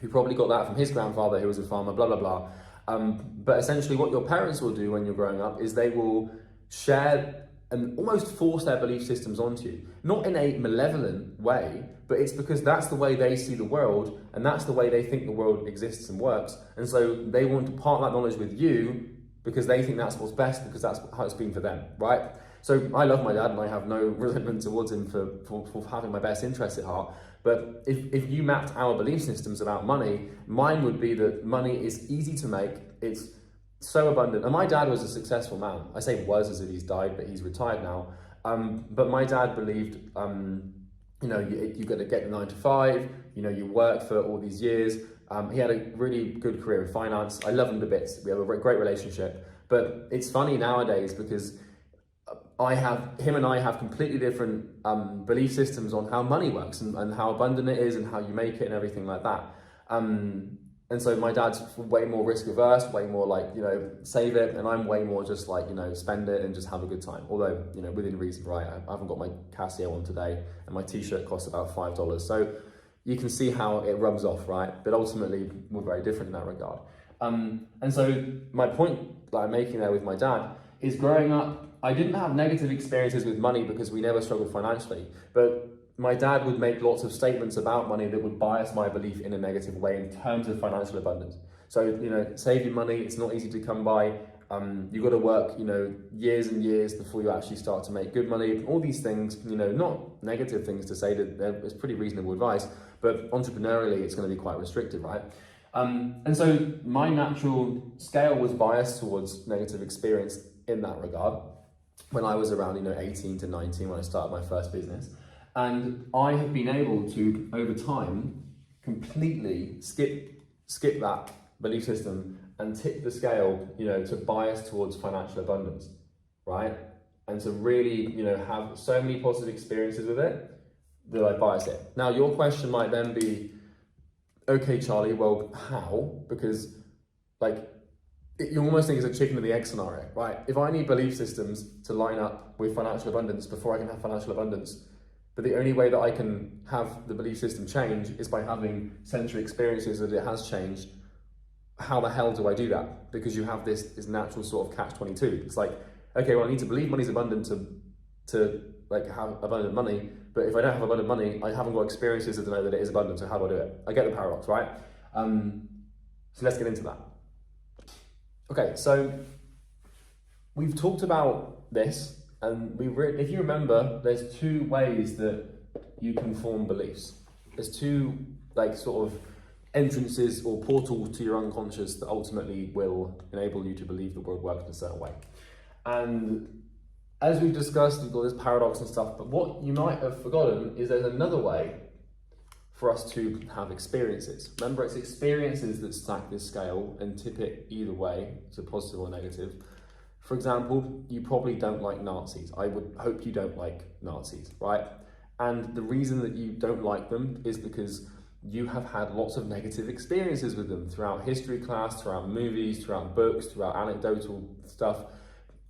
who probably got that from his grandfather, who was a farmer, blah, blah, blah. But essentially what your parents will do when you're growing up is they will share and almost force their belief systems onto you. Not in a malevolent way, but it's because that's the way they see the world and that's the way they think the world exists and works. And so they want to part that knowledge with you because they think that's what's best, because that's how it's been for them, right? So I love my dad and I have no resentment towards him for having my best interests at heart. But if you mapped our belief systems about money, mine would be that money is easy to make, it's so abundant. And my dad was a successful man. I say was as if he's died, but he's retired now. But my dad believed, you got to get the 9 to 5, you work for all these years. He had a really good career in finance. I love him to bits. We have a great relationship. But it's funny nowadays because him and I have completely different belief systems on how money works and how abundant it is and how you make it and everything like that. And so my dad's way more risk averse, way more like, save it. And I'm way more just like, spend it and just have a good time. Although, within reason, right? I haven't got my Casio on today and my t-shirt costs about $5. So you can see how it rubs off, right? But ultimately we're very different in that regard. And so my point that I'm making there with my dad is growing up, I didn't have negative experiences with money because we never struggled financially, but my dad would make lots of statements about money that would bias my belief in a negative way in terms of financial abundance. So, save your money, it's not easy to come by. You've got to work, years and years before you actually start to make good money. All these things, not negative things to say, that it's pretty reasonable advice, but entrepreneurially, it's going to be quite restrictive, right? And so my natural scale was biased towards negative experience in that regard when I was around, 18 to 19 when I started my first business. And I have been able to, over time, completely skip that belief system and tip the scale, to bias towards financial abundance, right? And to really, have so many positive experiences with it that I bias it. Now, your question might then be, okay, Charlie, well, how? Because, you almost think it's a chicken and the egg scenario, right? If I need belief systems to line up with financial abundance before I can have financial abundance, but the only way that I can have the belief system change is by having sensory experiences that it has changed, how the hell do I do that? Because you have this natural sort of catch-22. It's like, okay, well, I need to believe money's abundant to have abundant money, but if I don't have abundant money, I haven't got experiences that know that it is abundant, so how do I do it? I get the paradox, right? So let's get into that. Okay, so we've talked about this, and if you remember, there's two ways that you can form beliefs. There's two sort of entrances or portals to your unconscious that ultimately will enable you to believe the world works in a certain way. And as we've discussed, we've got this paradox and stuff, but what you might have forgotten is there's another way for us to have experiences. Remember, it's experiences that stack this scale and tip it either way, to positive or negative. For example, you probably don't like Nazis. I would hope you don't like Nazis, right? And the reason that you don't like them is because you have had lots of negative experiences with them throughout history class, throughout movies, throughout books, throughout anecdotal stuff.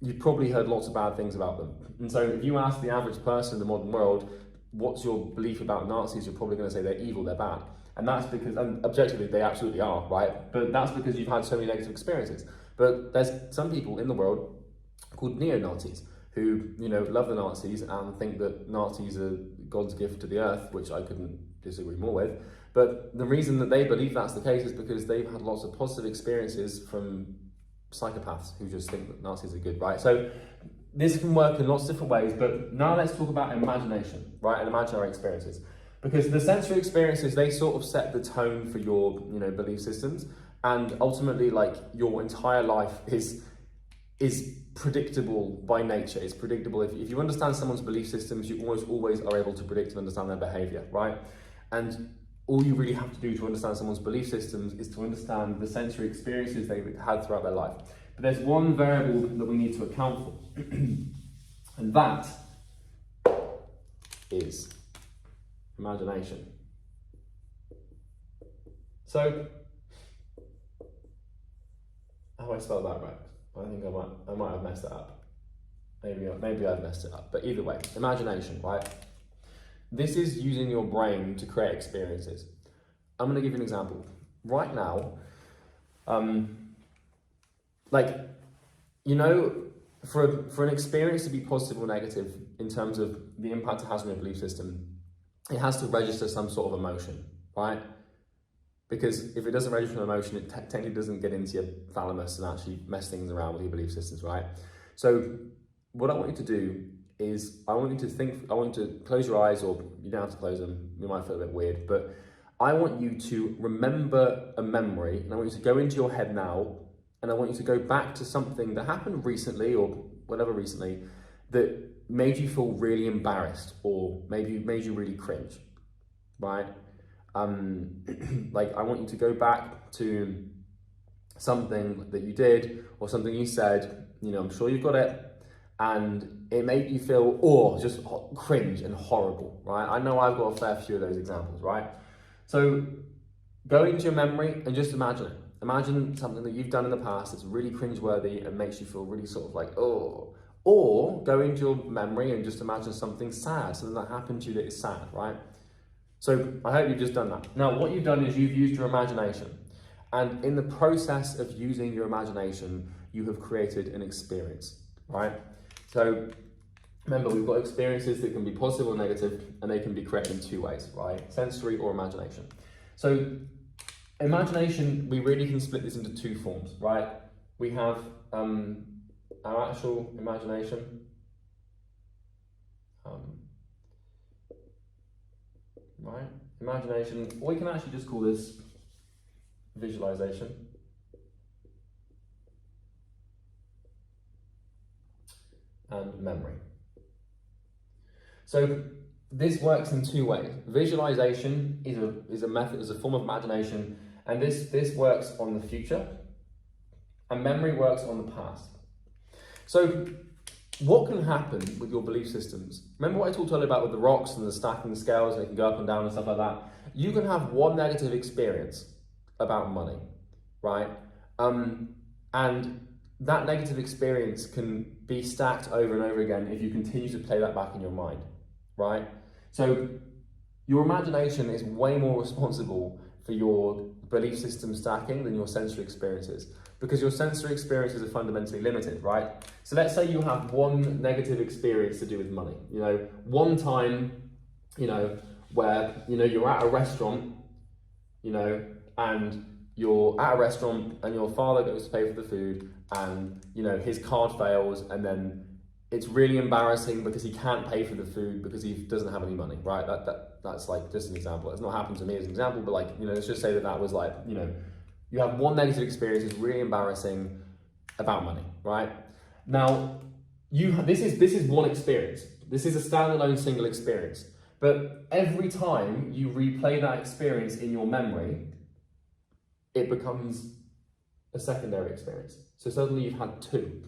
You've probably heard lots of bad things about them. And so if you ask the average person in the modern world, what's your belief about Nazis, you're probably going to say they're evil, they're bad. And that's because, and objectively, they absolutely are, right? But that's because you've had so many negative experiences. But there's some people in the world called neo-Nazis who, love the Nazis and think that Nazis are God's gift to the earth, which I couldn't disagree more with. But the reason that they believe that's the case is because they've had lots of positive experiences from psychopaths who just think that Nazis are good, right? So this can work in lots of different ways, but now let's talk about imagination, right, and imaginary experiences. Because the sensory experiences, they sort of set the tone for your, belief systems, and ultimately, like, your entire life is predictable by nature. It's predictable. If you understand someone's belief systems, you almost always are able to predict and understand their behavior, right? And all you really have to do to understand someone's belief systems is to understand the sensory experiences they've had throughout their life. But there's one variable that we need to account for, and that is imagination. So, how do I spell that right? I think I might have messed it up. Maybe I've messed it up. But either way, imagination, right? This is using your brain to create experiences. I'm going to give you an example. Right now, for an experience to be positive or negative in terms of the impact it has on your belief system, it has to register some sort of emotion, right? Because if it doesn't register an emotion, it technically doesn't get into your thalamus and actually mess things around with your belief systems, right? So what I want you to do is I want you to close your eyes, or you don't have to close them, you might feel a bit weird, but I want you to remember a memory, and I want you to go into your head now, and I want you to go back to something that happened recently, or whatever recently, that made you feel really embarrassed, or maybe made you really cringe, right? Like, I want you to go back to something that you did, or something you said, I'm sure you've got it, and it made you feel, just cringe and horrible, right? I know I've got a fair few of those examples, right? So go into your memory and just imagine it. Imagine something that you've done in the past that's really cringeworthy and makes you feel really sort of like, oh. Or go into your memory and just imagine something sad, something that happened to you that is sad, right? So I hope you've just done that. Now, what you've done is you've used your imagination. And in the process of using your imagination, you have created an experience, right? So remember, we've got experiences that can be positive or negative, and they can be created in two ways, right? Sensory or imagination. So imagination, we really can split this into two forms, right? We have our actual imagination, right? Imagination, or we can actually just call this visualization. And memory. So this works in two ways. Visualization is a method, is a form of imagination, and this works on the future, and memory works on the past. So what can happen with your belief systems? Remember what I talked earlier about with the rocks and the stacking the scales, and they can go up and down and stuff like that? You can have one negative experience about money, right? And that negative experience can be stacked over and over again if you continue to play that back in your mind, right? So your imagination is way more responsible for your belief system stacking than your sensory experiences, because your sensory experiences are fundamentally limited, right? So let's say you have one negative experience to do with money, one time, where, you're at a restaurant, and you're at a restaurant and your father goes to pay for the food, and his card fails, and then it's really embarrassing because he can't pay for the food because he doesn't have any money, right? That's like just an example. It's not happened to me as an example, but like, let's just say that was like, you have one negative experience, it's really embarrassing about money, right? Now, this is one experience. This is a standalone single experience. But every time you replay that experience in your memory, it becomes a secondary experience. So suddenly you've had two.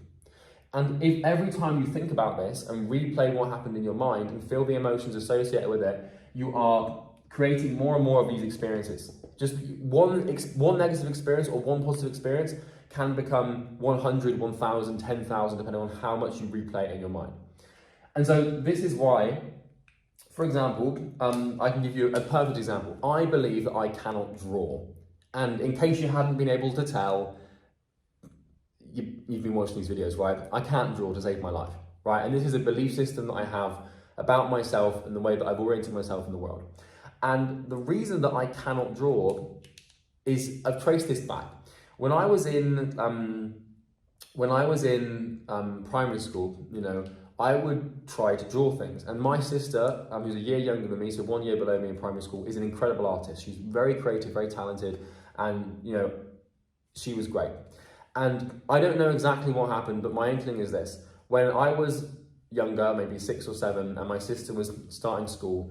And if every time you think about this and replay what happened in your mind and feel the emotions associated with it, you are creating more and more of these experiences. Just one negative experience or one positive experience can become 100, 1,000, 10,000, depending on how much you replay it in your mind. And so this is why, for example, I can give you a perfect example. I believe that I cannot draw. And in case you hadn't been able to tell, you've been watching these videos, right? I can't draw to save my life, right? And this is a belief system that I have about myself and the way that I've oriented myself in the world. And the reason that I cannot draw is, I've traced this back. When I was in primary school, you know, I would try to draw things. And my sister, who's a year younger than me, so 1 year below me in primary school, is an incredible artist. She's very creative, very talented, and, you know, she was great. And I don't know exactly what happened, but my inkling is this. When I was younger, maybe 6 or 7, and my sister was starting school,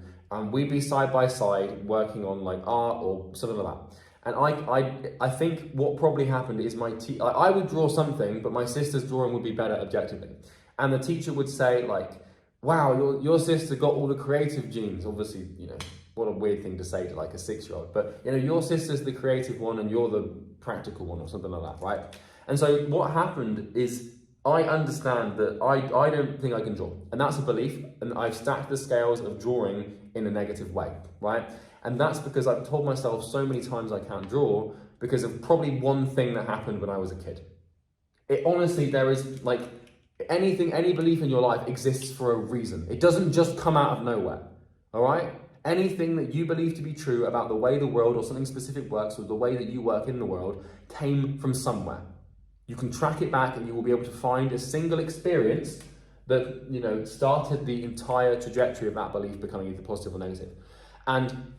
we'd be side by side working on like art or something like that. And I think what probably happened is I would draw something, but my sister's drawing would be better objectively. And the teacher would say like, wow, your sister got all the creative genes. Obviously, you know, what a weird thing to say to like a 6-year-old, but you know, your sister's the creative one and you're the practical one or something like that, right? And so what happened is I understand that I don't think I can draw, and that's a belief, and I've stacked the scales of drawing in a negative way, right? And that's because I've told myself so many times I can't draw because of probably one thing that happened when I was a kid. It honestly, there is like any belief in your life exists for a reason. It doesn't just come out of nowhere, all right? Anything that you believe to be true about the way the world or something specific works or the way that you work in the world came from somewhere. You can track it back and you will be able to find a single experience that, you know, started the entire trajectory of that belief becoming either positive or negative. And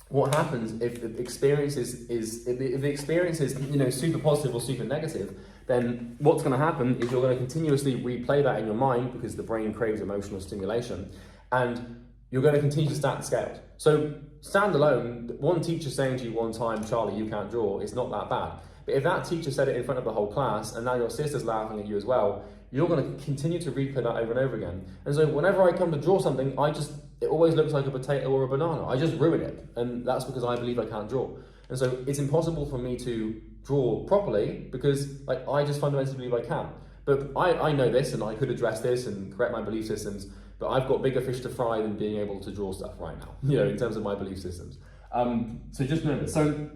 what happens if the experience is you know, super positive or super negative, then what's going to happen is you're going to continuously replay that in your mind because the brain craves emotional stimulation, and you're going to continue to stack the scales. So standalone, one teacher saying to you one time, Charlie, you can't draw, it's not that bad. But if that teacher said it in front of the whole class and now your sister's laughing at you as well, you're going to continue to replay that over and over again. And so whenever I come to draw something, it always looks like a potato or a banana. I just ruin it. And that's because I believe I can't draw. And so it's impossible for me to draw properly because like I just fundamentally believe I can. But I know this, and I could address this and correct my belief systems, but I've got bigger fish to fry than being able to draw stuff right now, you know, in terms of my belief systems. So just know that. So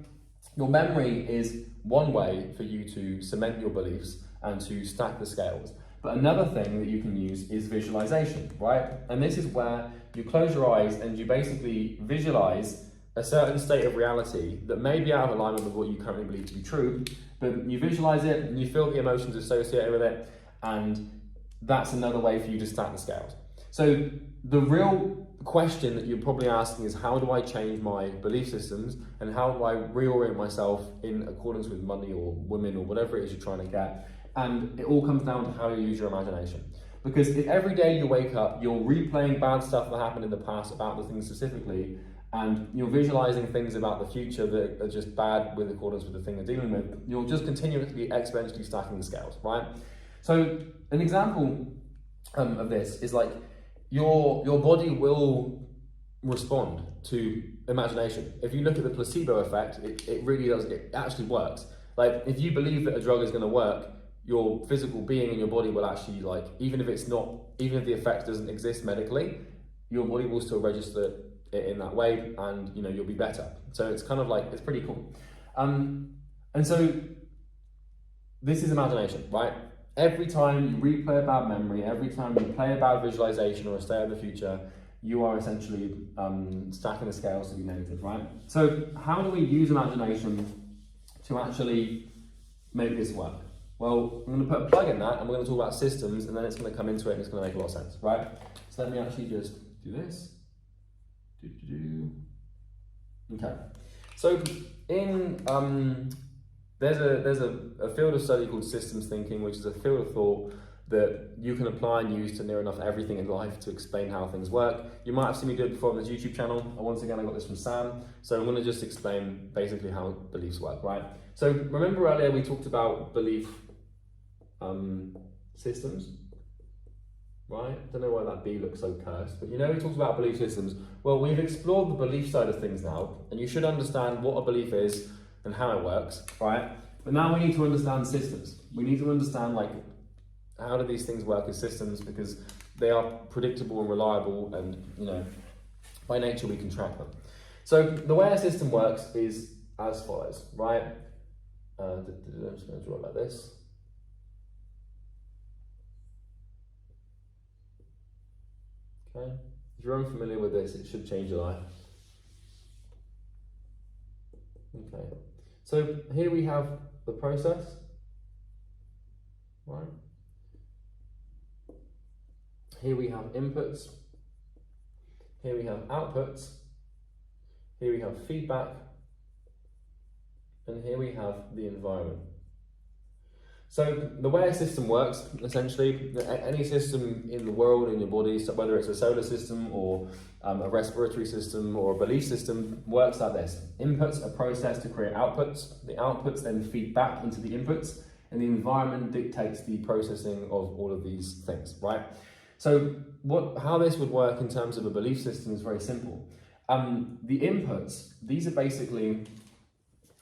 your memory is one way for you to cement your beliefs and to stack the scales. But another thing that you can use is visualization, right? And this is where you close your eyes and you basically visualize a certain state of reality that may be out of alignment with what you currently believe to be true, but you visualize it and you feel the emotions associated with it, and that's another way for you to stack the scales. So the real question that you're probably asking is, how do I change my belief systems and how do I reorient myself in accordance with money or women or whatever it is you're trying to get? And it all comes down to how you use your imagination. Because if every day you wake up, you're replaying bad stuff that happened in the past about the thing specifically, and you're visualizing things about the future that are just bad with accordance with the thing you're dealing with, you'll just continuously exponentially stacking the scales, right? So an example of this is like, your body will respond to imagination. If you look at the placebo effect, it really does, it actually works. Like if you believe that a drug is going to work, your physical being and your body will actually, like, even if the effect doesn't exist medically, your body will still register it in that way, and you know, you'll be better. So it's kind of like, it's pretty cool. And so this is imagination, right? Every time you replay a bad memory, every time you play a bad visualization or a state of the future, you are essentially stacking the scales to be negative, right? So how do we use imagination to actually make this work? Well, I'm going to put a plug in that, and we're going to talk about systems, and then it's going to come into it, and it's going to make a lot of sense, right? So let me actually just do this. Okay. So in there's a field of study called systems thinking, which is a field of thought that you can apply and use to near enough everything in life to explain how things work. You might have seen me do it before on this YouTube channel. And once again, I got this from Sam. So I'm going to just explain basically how beliefs work, right? So remember earlier we talked about belief systems, right? I don't know why that B looks so cursed, but you know, we talked about belief systems. Well, we've explored the belief side of things now, and you should understand what a belief is and how it works, right? But now we need to understand systems. We need to understand, like, how do these things work as systems, because they are predictable and reliable, and you know, by nature we can track them. So the way a system works is as follows, right? I'm just going to draw it like this. Okay. If you're unfamiliar with this, it should change your life. Okay, so here we have the process, right? Here we have inputs, here we have outputs, here we have feedback, and here we have the environment. So the way a system works, essentially, any system in the world, in your body, so whether it's a solar system or a respiratory system or a belief system, works like this. Inputs are processed to create outputs. The outputs then feed back into the inputs, and the environment dictates the processing of all of these things, right? So how this would work in terms of a belief system is very simple. The inputs, these are basically,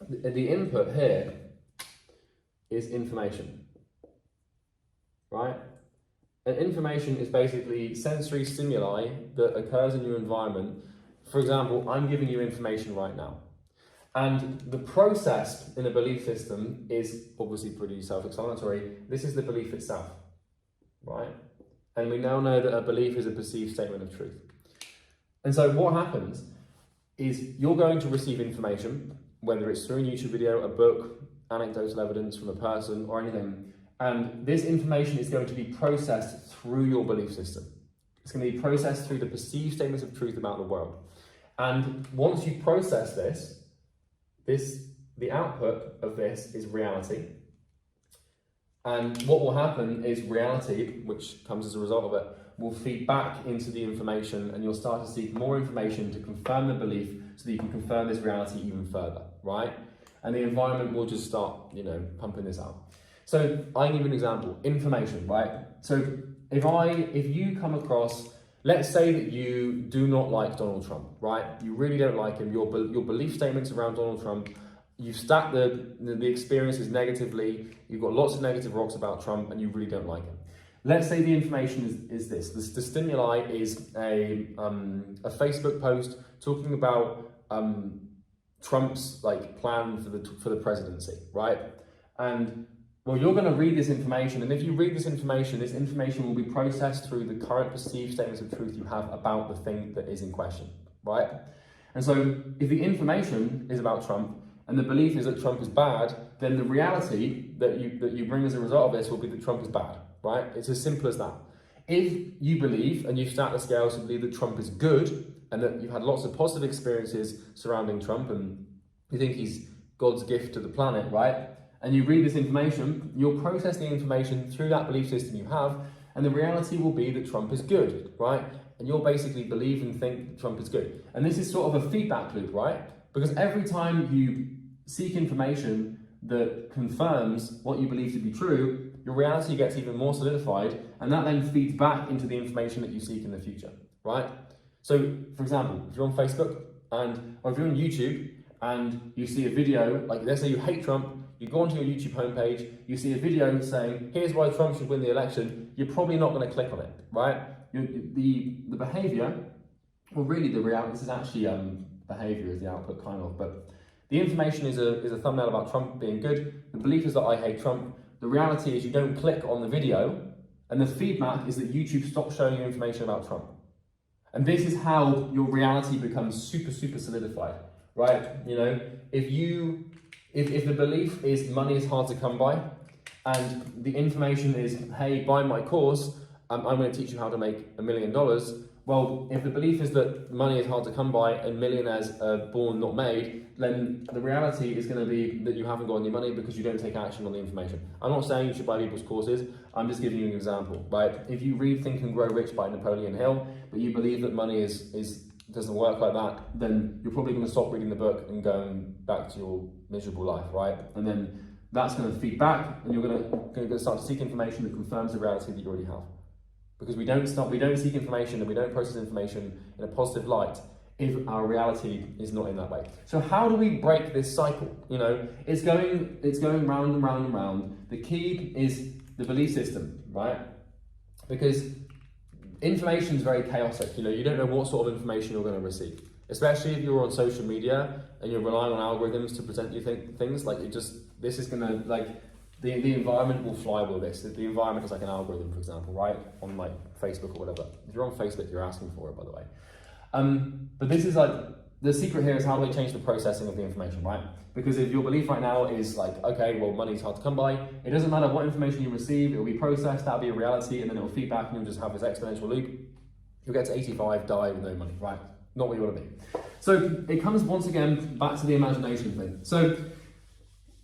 the input here is information, right? And information is basically sensory stimuli that occurs in your environment. For example, I'm giving you information right now. And the process in a belief system is obviously pretty self-explanatory. This is the belief itself, right? And we now know that a belief is a perceived statement of truth. And so what happens is you're going to receive information, whether it's through a YouTube video, a book, anecdotal evidence from a person or anything, and this information is going to be processed through your belief system. It's going to be processed through the perceived statements of truth about the world. And once you process this, the output of this is reality. And what will happen is reality, which comes as a result of it, will feed back into the information, and you'll start to seek more information to confirm the belief so that you can confirm this reality even further, right? And the environment will just start, pumping this out. So I give you an example, information, right? So if you come across, let's say that you do not like Donald Trump, right? You really don't like him, your belief statements around Donald Trump, you've stacked the experiences negatively, you've got lots of negative rocks about Trump, and you really don't like him. Let's say the information is this. The stimuli is a Facebook post talking about Trump's plan for the presidency, right? And well, you're going to read this information, and if you read this information will be processed through the current perceived statements of truth you have about the thing that is in question, right? And so if the information is about Trump and the belief is that Trump is bad, then the reality that you bring as a result of this will be that Trump is bad, right? It's as simple as that. If you believe, and you start the scales to believe that Trump is good, and that you've had lots of positive experiences surrounding Trump, and you think he's God's gift to the planet, right? And you read this information, you'll process the information through that belief system you have, and the reality will be that Trump is good, right? And you'll basically believe and think that Trump is good. And this is sort of a feedback loop, right? Because every time you seek information that confirms what you believe to be true, your reality gets even more solidified, and that then feeds back into the information that you seek in the future, right? So, for example, if you're on Facebook or if you're on YouTube and you see a video, like let's say you hate Trump, you go onto your YouTube homepage, you see a video saying, here's why Trump should win the election, you're probably not going to click on it, right? The behavior, well really the reality, this is actually behavior is the output kind of, but the information is a thumbnail about Trump being good, the belief is that I hate Trump, the reality is you don't click on the video, and the feedback is that YouTube stops showing you information about Trump. And this is how your reality becomes super, super solidified, right? If the belief is money is hard to come by, and the information is, hey, buy my course, I'm going to teach you how to make $1 million. Well, if the belief is that money is hard to come by and millionaires are born, not made, then the reality is going to be that you haven't got any money because you don't take action on the information. I'm not saying you should buy people's courses, I'm just giving you an example, right? If you read Think and Grow Rich by Napoleon Hill, but you believe that money doesn't work like that, then you're probably going to stop reading the book and going back to your miserable life, right? And then that's going to feed back, and you're going to start to seek information that confirms the reality that you already have. Because we don't seek information and we don't process information in a positive light if our reality is not in that way. So how do we break this cycle? It's going round and round and round. The key is the belief system, right? Because information is very chaotic. You don't know what sort of information you're going to receive, especially if you're on social media and you're relying on algorithms to present you things. This is going to the environment will fly with this. The environment is like an algorithm, for example, right? On Facebook or whatever. If you're on Facebook, you're asking for it, by the way. But this is the secret here is how do I change the processing of the information, right? Because if your belief right now is like, okay, well, money's hard to come by, it doesn't matter what information you receive, it will be processed, that'll be a reality, and then it will feed back and you'll just have this exponential loop. You'll get to 85, die with no money, right? Not what you want to be. So it comes once again back to the imagination thing. So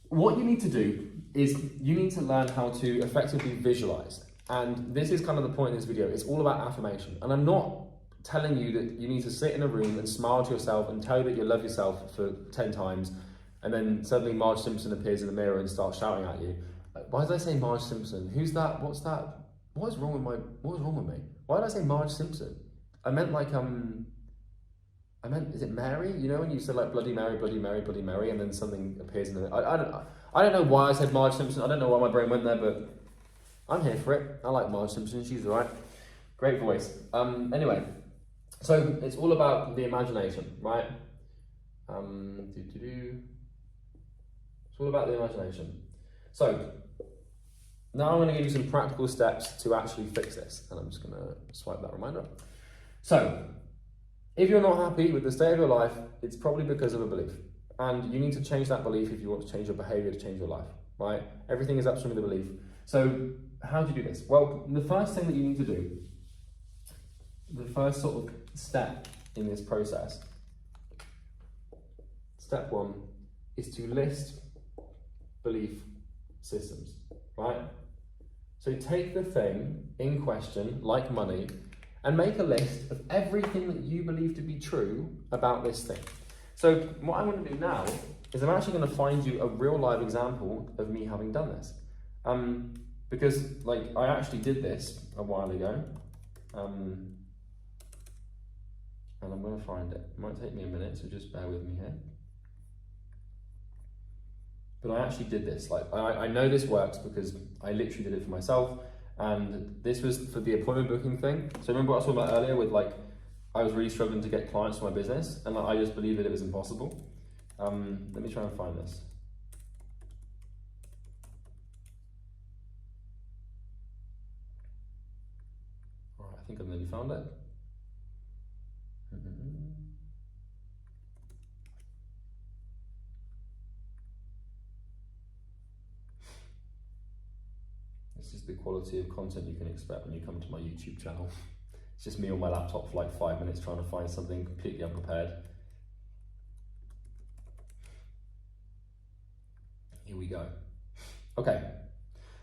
what you need to do is you need to learn how to effectively visualize. And this is kind of the point of this video. It's all about affirmation. And I'm not telling you that you need to sit in a room and smile to yourself and tell you that you love yourself for 10 times, and then suddenly Marge Simpson appears in the mirror and starts shouting at you. Like, why did I say Marge Simpson? Who's that? What's that? What is wrong with me? Why did I say Marge Simpson? I meant like, is it Mary? You know when you said like Bloody Mary, Bloody Mary, Bloody Mary, and then something appears in the, I don't know why I said Marge Simpson. I don't know why my brain went there, but I'm here for it. I like Marge Simpson, she's all right. Great voice. Anyway, so it's all about the imagination, right? It's all about the imagination. So now I'm going to give you some practical steps to actually fix this, and I'm just going to swipe that reminder. So if you're not happy with the state of your life, it's probably because of a belief, and you need to change that belief if you want to change your behavior, to change your life, right? Everything is upstream of the belief. So how do you do this? Well, the first thing that you need to do, the first sort of step in this process, step one, is to list belief systems, right? So take the thing in question, like money, and make a list of everything that you believe to be true about this thing. So what I'm going to do now is I'm actually going to find you a real live example of me having done this. Because like I actually did this a while ago, and I'm going to find it. It might take me a minute, so just bear with me here. But I actually did this. Like I know this works because I literally did it for myself, and this was for the appointment booking thing. So remember what I was talking about earlier with like I was really struggling to get clients for my business, and like, I just believed that it was impossible. Let me try and find this. All right, I think I've nearly found it. This is the quality of content you can expect when you come to my YouTube channel. It's just me on my laptop for like 5 minutes trying to find something completely unprepared. Here we go. Okay,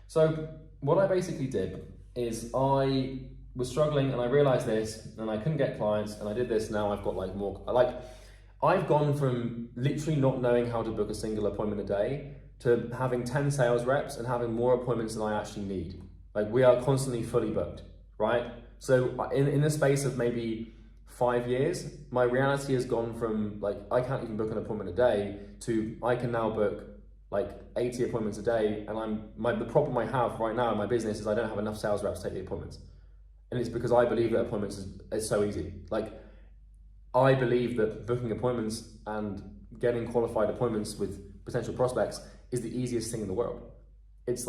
so what I basically did is I was struggling and I realized this and I couldn't get clients, and I did this. Now I've got like more, like I've gone from literally not knowing how to book a single appointment a day to having 10 sales reps and having more appointments than I actually need. Like we are constantly fully booked, right? So in the space of maybe 5 years, my reality has gone from like, I can't even book an appointment a day to I can now book like 80 appointments a day. And the problem I have right now in my business is I don't have enough sales reps to take the appointments. And it's because I believe that appointments is so easy. Like I believe that booking appointments and getting qualified appointments with potential prospects is the easiest thing in the world. It's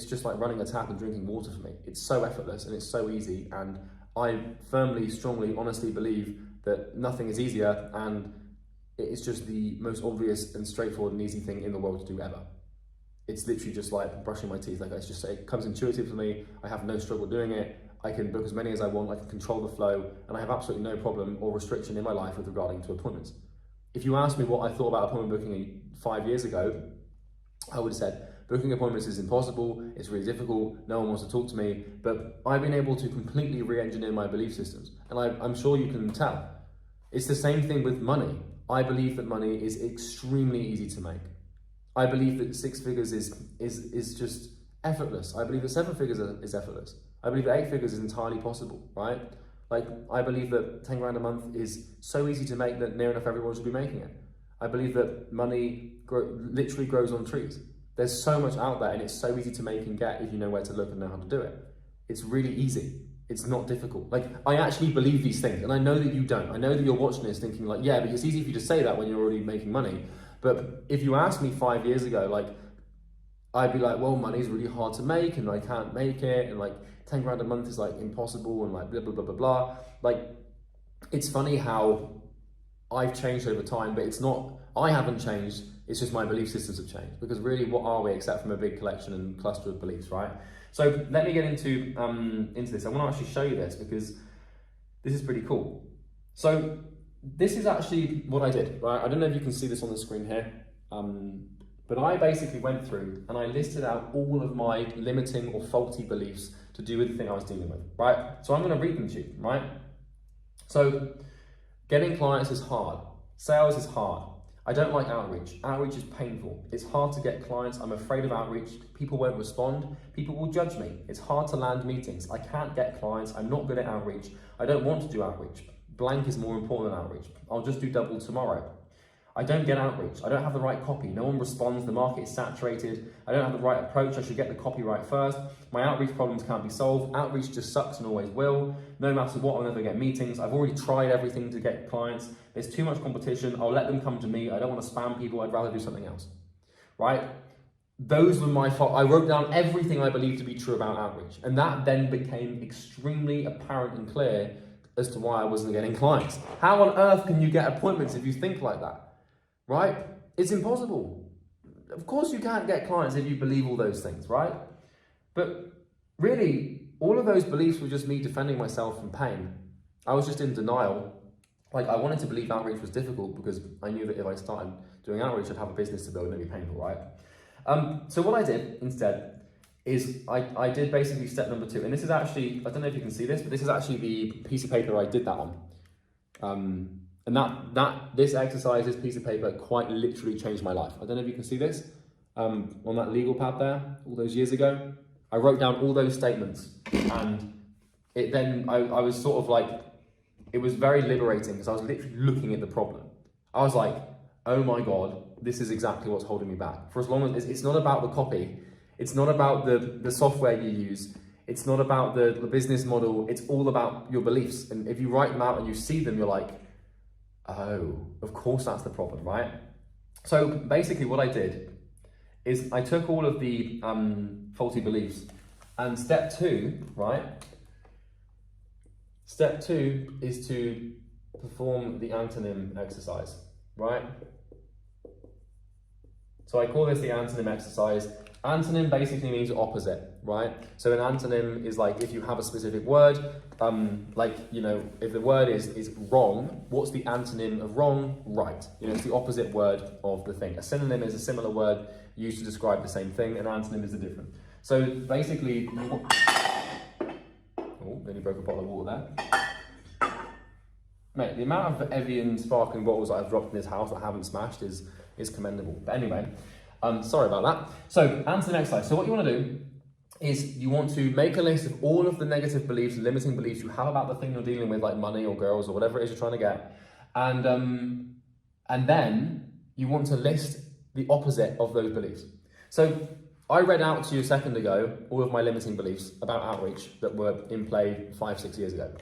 just like running a tap and drinking water for me. It's so effortless and it's so easy. And I firmly, strongly, honestly believe that nothing is easier, and it's just the most obvious and straightforward and easy thing in the world to do ever. It's literally just like brushing my teeth. Like it comes intuitive to me. I have no struggle doing it. I can book as many as I want. I can control the flow, and I have absolutely no problem or restriction in my life with regarding to appointments. If you asked me what I thought about appointment booking 5 years ago, I would have said, booking appointments is impossible, it's really difficult, no one wants to talk to me, but I've been able to completely re-engineer my belief systems, and I'm sure you can tell. It's the same thing with money. I believe that money is extremely easy to make. I believe that 6 figures is just effortless. I believe that 7 figures is effortless. I believe that 8 figures is entirely possible, right? Like, I believe that 10 grand a month is so easy to make that near enough everyone should be making it. I believe that money literally grows on trees. There's so much out there, and it's so easy to make and get if you know where to look and know how to do it. It's really easy. It's not difficult. Like, I actually believe these things, and I know that you don't. I know that you're watching this thinking like, yeah, but it's easy for you to say that when you're already making money. But if you asked me 5 years ago, like, I'd be like, well, money's really hard to make, and I can't make it, and like 10 grand a month is like impossible, and like blah, blah, blah, blah, blah. Like, it's funny how I've changed over time, but it's not, I haven't changed, it's just my belief systems have changed. Because really, what are we except from a big collection and cluster of beliefs, right? So let me get into this. I want to actually show you this because this is pretty cool. So this is actually what I did, right? I don't know if you can see this on the screen here, but I basically went through and I listed out all of my limiting or faulty beliefs to do with the thing I was dealing with, right? So I'm going to read them to you, right? So getting clients is hard. Sales is hard. I don't like outreach. Outreach is painful. It's hard to get clients. I'm afraid of outreach. People won't respond. People will judge me. It's hard to land meetings. I can't get clients. I'm not good at outreach. I don't want to do outreach. Blank is more important than outreach. I'll just do double tomorrow. I don't get outreach. I don't have the right copy. No one responds. The market is saturated. I don't have the right approach. I should get the copy right first. My outreach problems can't be solved. Outreach just sucks and always will. No matter what, I'll never get meetings. I've already tried everything to get clients. There's too much competition. I'll let them come to me. I don't want to spam people. I'd rather do something else. Right? Those were my fault. I wrote down everything I believed to be true about outreach. And that then became extremely apparent and clear as to why I wasn't getting clients. How on earth can you get appointments if you think like that? Right? It's impossible. Of course you can't get clients if you believe all those things, right? But really, all of those beliefs were just me defending myself from pain. I was just in denial. Like, I wanted to believe outreach was difficult because I knew that if I started doing outreach, I'd have a business to build and it'd be painful, right? So what I did instead is I did basically step number 2. And this is actually, I don't know if you can see this, but this is actually the piece of paper I did that on. And this exercise, this piece of paper, quite literally changed my life. I don't know if you can see this on that legal pad there, all those years ago. I wrote down all those statements, and it then I was sort of like, it was very liberating because I was literally looking at the problem. I was like, oh my God, this is exactly what's holding me back. For as long as it's not about the copy, it's not about the software you use, it's not about the business model, it's all about your beliefs. And if you write them out and you see them, you're like, oh, of course that's the problem, right? So basically what I did is I took all of the faulty beliefs, and step 2, right? Step 2 is to perform the antonym exercise, right? So I call this the antonym exercise. Antonym basically means opposite, right? So an antonym is like if you have a specific word, like, you know, if the word is wrong, what's the antonym of wrong? Right. You know, it's the opposite word of the thing. A synonym is a similar word used to describe the same thing. An antonym is a different. So basically, oh, nearly broke a bottle of water there. Mate, the amount of Evian sparkling bottles that I've dropped in this house that I haven't smashed is commendable. But anyway, sorry about that. So, antonym exercise. So what you want to do is you want to make a list of all of the negative beliefs, limiting beliefs you have about the thing you're dealing with, like money or girls or whatever it is you're trying to get. And then you want to list the opposite of those beliefs. So I read out to you a second ago all of my limiting beliefs about outreach that were in play 5-6 years ago.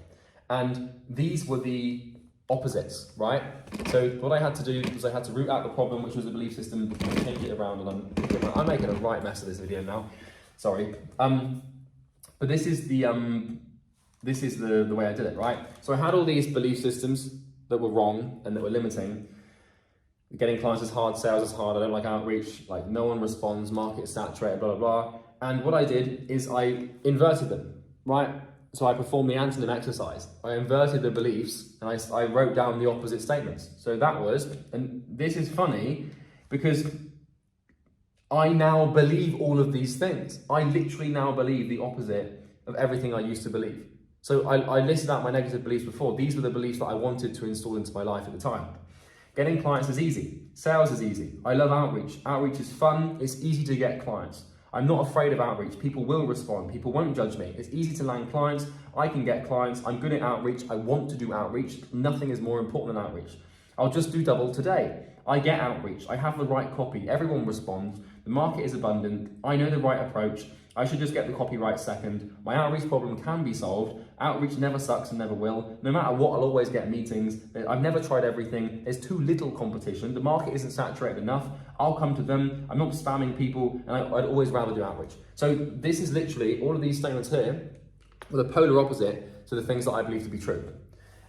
And these were the opposites, right? So what I had to do was I had to root out the problem, which was the belief system, and change it around, and I'm making a right mess of this video now. Sorry. But this is the way I did it, right? So I had all these belief systems that were wrong and that were limiting. Getting clients is hard, sales is hard, I don't like outreach, like no one responds, market is saturated, blah, blah, blah. And what I did is I inverted them, right? So I performed the antonym exercise. I inverted the beliefs and I wrote down the opposite statements. So that was, and this is funny because I now believe all of these things. I literally now believe the opposite of everything I used to believe. So I listed out my negative beliefs before. These were the beliefs that I wanted to install into my life at the time. Getting clients is easy. Sales is easy. I love outreach. Outreach is fun. It's easy to get clients. I'm not afraid of outreach. People will respond. People won't judge me. It's easy to land clients. I can get clients. I'm good at outreach. I want to do outreach. Nothing is more important than outreach. I'll just do double today. I get outreach. I have the right copy. Everyone responds. The market is abundant. I know the right approach. I should just get the copy right second. My outreach problem can be solved. Outreach never sucks and never will. No matter what, I'll always get meetings. I've never tried everything. There's too little competition. The market isn't saturated enough. I'll come to them. I'm not spamming people, and I'd always rather do outreach. So this is literally all of these statements here with a polar opposite to the things that I believe to be true.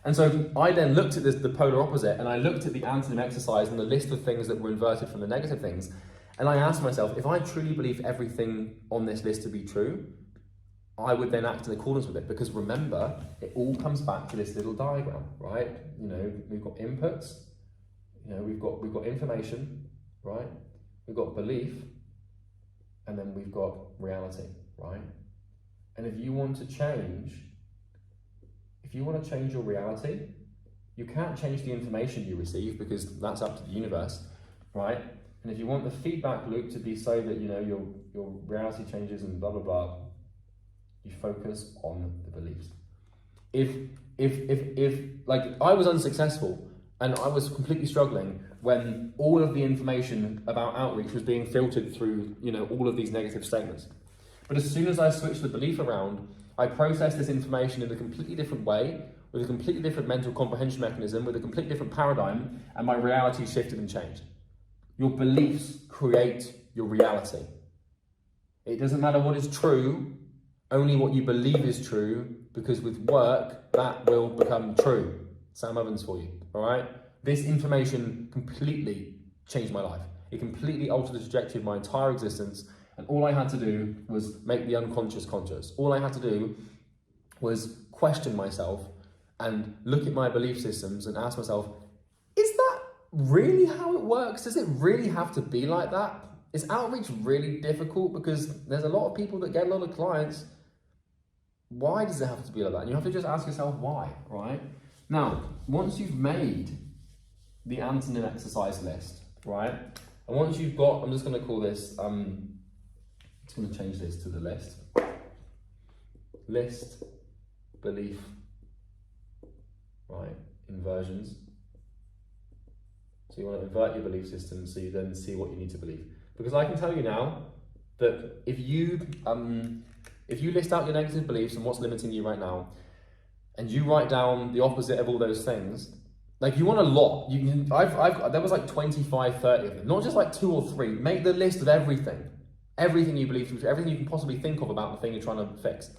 And so I then looked at the polar opposite, and I looked at the antonym exercise and the list of things that were inverted from the negative things. And I asked myself, if I truly believe everything on this list to be true, I would then act in accordance with it. Because remember, it all comes back to this little diagram, right? You know, we've got inputs, you know, we've got information, right? We've got belief, and then we've got reality, right? And if you want to change your reality, you can't change the information you receive because that's up to the universe, right? And if you want the feedback loop to be so that, you know, your reality changes and blah, blah, blah, you focus on the beliefs. If like I was unsuccessful and I was completely struggling when all of the information about outreach was being filtered through, you know, all of these negative statements. But as soon as I switched the belief around, I processed this information in a completely different way, with a completely different mental comprehension mechanism, with a completely different paradigm, and my reality shifted and changed. Your beliefs create your reality. It doesn't matter what is true, only what you believe is true, because with work, that will become true. Sam Evans for you, all right? This information completely changed my life. It completely altered the trajectory of my entire existence, and all I had to do was make the unconscious conscious. All I had to do was question myself and look at my belief systems and ask myself, is that really how it works? Does it really have to be like that? Is outreach really difficult? Because there's a lot of people that get a lot of clients. Why does it have to be like that? And you have to just ask yourself why, right? Now, once you've made the antonym exercise list, right? And once you've got, I'm just going to call this, it's going to change this to the list. List, belief, right? Inversions. So you want to invert your belief system so you then see what you need to believe. Because I can tell you now that if you list out your negative beliefs and what's limiting you right now, and you write down the opposite of all those things, like you want a lot. There was like 25, 30 of them, not just like 2 or 3. Make the list of everything you believe, everything you can possibly think of about the thing you're trying to fix.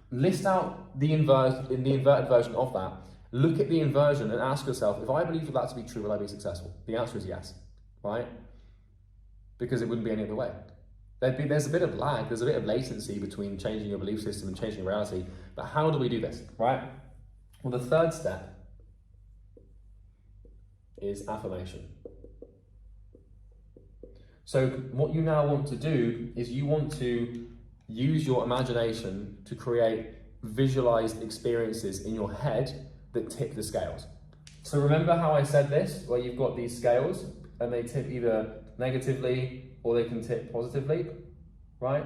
List out the inverted version of that. Look at the inversion and ask yourself, if I believe for that to be true, will I be successful? The answer is yes, right? Because it wouldn't be any other way. There's a bit of lag, there's a bit of latency between changing your belief system and changing your reality. But how do we do this, right? Well, the third step is affirmation. So what you now want to do is you want to use your imagination to create visualized experiences in your head that tip the scales. So remember how I said this, where you've got these scales and they tip either negatively or they can tip positively, right?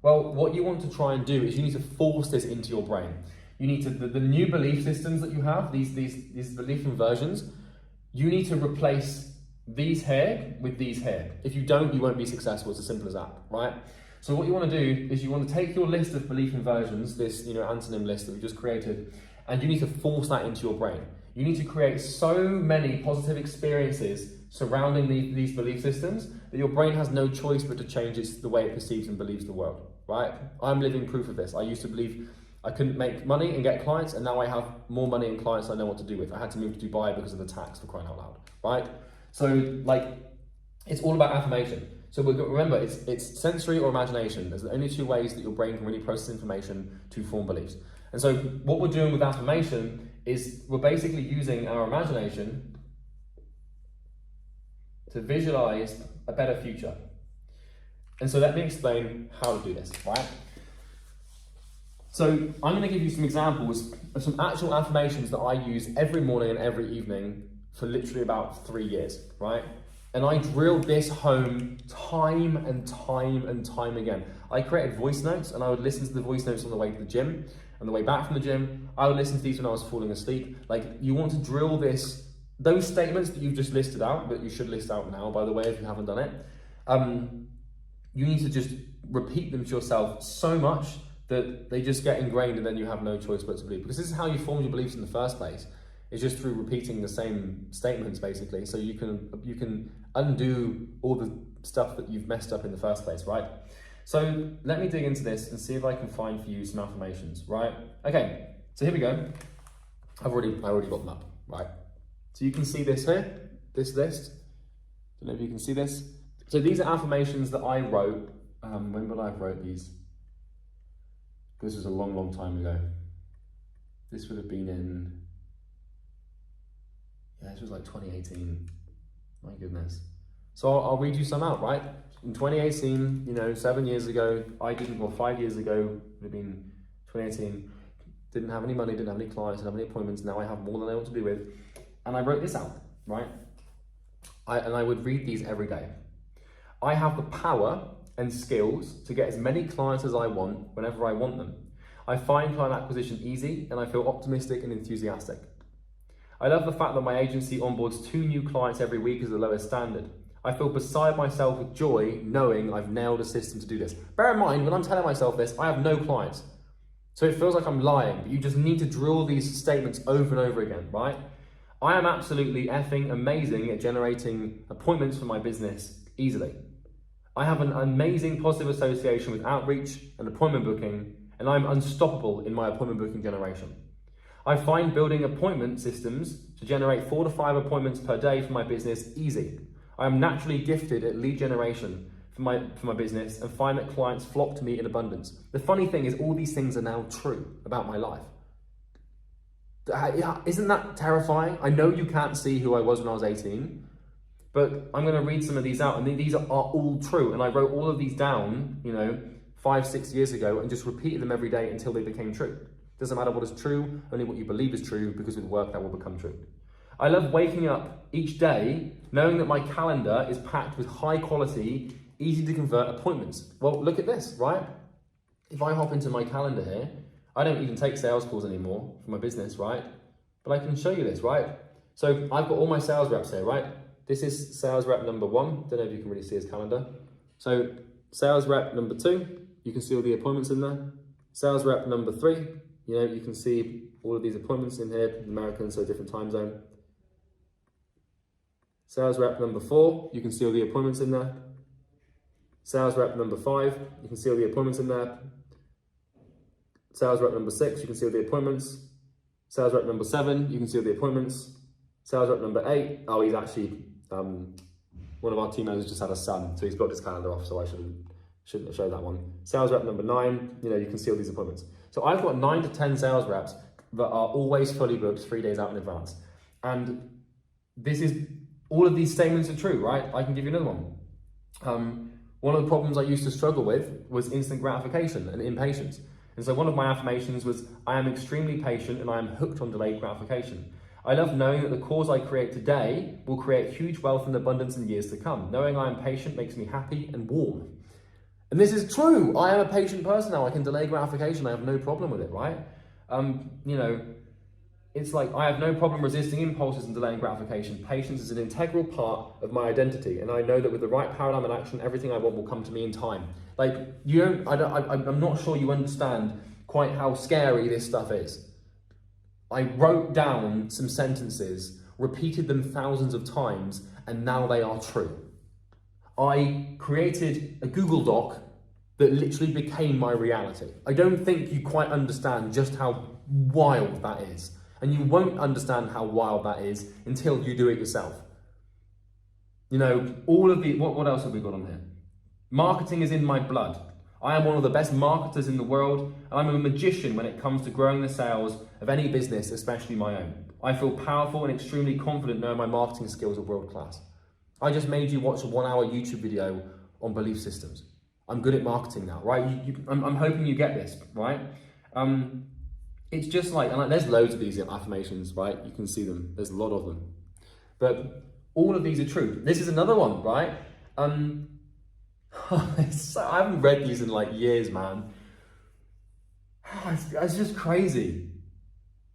Well, what you want to try and do is you need to force this into your brain. You need to, the new belief systems that you have, these belief inversions, you need to replace these here with these here. If you don't, you won't be successful. It's as simple as that, right? So what you want to do is you want to take your list of belief inversions, this antonym list that we just created, and you need to force that into your brain. You need to create so many positive experiences surrounding these belief systems that your brain has no choice but to change the way it perceives and believes the world, right? I'm living proof of this. I used to believe I couldn't make money and get clients, and now I have more money and clients I know what to do with. I had to move to Dubai because of the tax, for crying out loud, right? So it's all about affirmation. So remember, it's sensory or imagination. There's the only 2 ways that your brain can really process information to form beliefs. And so what we're doing with affirmation is we're basically using our imagination to visualize a better future. And so let me explain how to do this, right? So I'm going to give you some examples of some actual affirmations that I use every morning and every evening for literally about 3 years, right? And I drilled this home time and time and time again. I created voice notes and I would listen to the voice notes on the way to the gym. On the way back from the gym, I would listen to these when I was falling asleep. Like, you want to drill those statements that you've just listed out, that you should list out now, by the way, if you haven't done it. You need to just repeat them to yourself so much that they just get ingrained and then you have no choice but to believe. Because this is how you form your beliefs in the first place. It's just through repeating the same statements, basically. So you can undo all the stuff that you've messed up in the first place, right? So let me dig into this and see if I can find for you some affirmations, right? Okay, so here we go. I already got them up, right? So you can see this here, this list. Don't know if you can see this. So these are affirmations that I wrote. When would I have wrote these? This was a long time ago. This would have been in, yeah, this was like 2018. My goodness. So I'll read you some out, right? In 2018, 7 years ago, I didn't, or 5 years ago, it would have been 2018, didn't have any money, didn't have any clients, didn't have any appointments. Now I have more than I know what to do with. And I wrote this out, right? And I would read these every day. I have the power and skills to get as many clients as I want whenever I want them. I find client acquisition easy and I feel optimistic and enthusiastic. I love the fact that my agency onboards 2 new clients every week as the lowest standard. I feel beside myself with joy knowing I've nailed a system to do this. Bear in mind, when I'm telling myself this, I have no clients. So it feels like I'm lying, but you just need to drill these statements over and over again, right? I am absolutely effing amazing at generating appointments for my business easily. I have an amazing positive association with outreach and appointment booking, and I'm unstoppable in my appointment booking generation. I find building appointment systems to generate 4 to 5 appointments per day for my business easy. I am naturally gifted at lead generation for my business and find that clients flock to me in abundance. The funny thing is all these things are now true about my life. Isn't that terrifying? I know you can't see who I was when I was 18, but I'm going to read some of these out, and these are all true. And I wrote all of these down, 5-6 years ago, and just repeated them every day until they became true. Doesn't matter what is true, only what you believe is true, because with work that will become true. I love waking up each day knowing that my calendar is packed with high quality, easy to convert appointments. Well, look at this, right? If I hop into my calendar here, I don't even take sales calls anymore for my business, right? But I can show you this, right? So I've got all my sales reps here, right? This is sales rep number 1. Don't know if you can really see his calendar. So sales rep number 2, you can see all the appointments in there. Sales rep number 3, you can see all of these appointments in here, American, so different time zone. Sales rep number 4, you can see all the appointments in there. Sales rep number 5, you can see all the appointments in there. Sales rep number 6, you can see all the appointments. Sales rep number 7, you can see all the appointments. Sales rep number 8, oh, he's actually, one of our team members just had a son, so he's blocked his calendar off, so I shouldn't have showed that one. Sales rep number 9, you can see all these appointments. So I've got 9 to 10 sales reps that are always fully booked 3 days out in advance. And all of these statements are true, right? I can give you another one. One of the problems I used to struggle with was instant gratification and impatience. And so one of my affirmations was, I am extremely patient and I am hooked on delayed gratification. I love knowing that the cause I create today will create huge wealth and abundance in years to come. Knowing I am patient makes me happy and warm. And this is true. I am a patient person now. I can delay gratification. I have no problem with it, right? It's like I have no problem resisting impulses and delaying gratification. Patience is an integral part of my identity. And I know that with the right paradigm and action, everything I want will come to me in time. I'm not sure you understand quite how scary this stuff is. I wrote down some sentences, repeated them thousands of times, and now they are true. I created a Google Doc that literally became my reality. I don't think you quite understand just how wild that is. And you won't understand how wild that is until you do it yourself. All of the, what else have we got on here? Marketing is in my blood. I am one of the best marketers in the world, and I'm a magician when it comes to growing the sales of any business, especially my own. I feel powerful and extremely confident knowing my marketing skills are world class. I just made you watch a 1-hour YouTube video on belief systems. I'm good at marketing now, right? I'm hoping you get this, right? It's just and there's loads of these affirmations, right? You can see them. There's a lot of them. But all of these are true. This is another one, right? I haven't read these in years, man. It's just crazy.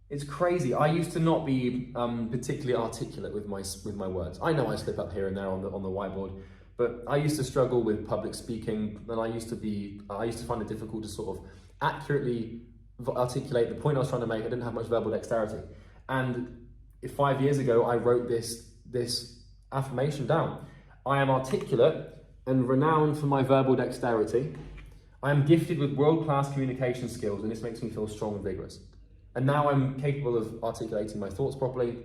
It's crazy. I used to not be particularly articulate with my words. I know I slip up here and there on the whiteboard, but I used to struggle with public speaking, and I used to find it difficult to sort of accurately articulate the point I was trying to make. I didn't have much verbal dexterity. And 5 years ago, I wrote this affirmation down. I am articulate and renowned for my verbal dexterity. I am gifted with world-class communication skills, and this makes me feel strong and vigorous. And now I'm capable of articulating my thoughts properly.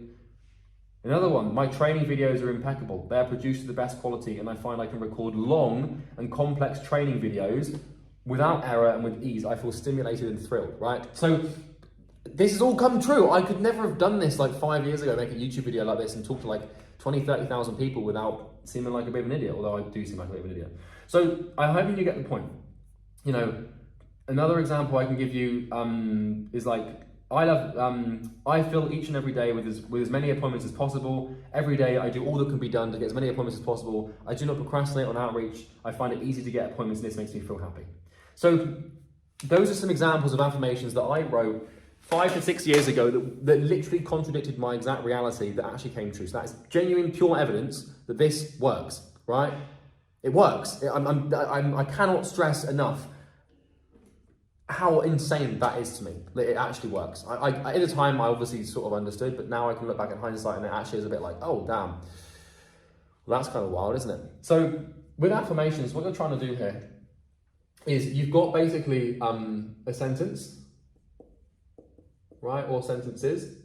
Another one, my training videos are impeccable. They're produced to the best quality, and I find I can record long and complex training videos without error and with ease. I feel stimulated and thrilled, right? So this has all come true. I could never have done this like 5 years ago, make a YouTube video like this and talk to like 20, 30,000 people without seeming like a bit of an idiot, although I do seem like a bit of an idiot. So I hope you get the point. You know, another example I can give you is like, I fill each and every day with as many appointments as possible. Every day I do all that can be done to get as many appointments as possible. I do not procrastinate on outreach. I find it easy to get appointments, and this makes me feel happy. So those are some examples of affirmations that I wrote 5 to 6 years ago that literally contradicted my exact reality that actually came true. So that is genuine, pure evidence that this works, right? It works. I cannot stress enough how insane that is to me. It actually works. At the time, I obviously sort of understood, but now I can look back in hindsight and it actually is a bit like, oh, damn. Well, that's kind of wild, isn't it? So with affirmations, what you're trying to do here is you've got basically a sentence, right, or sentences,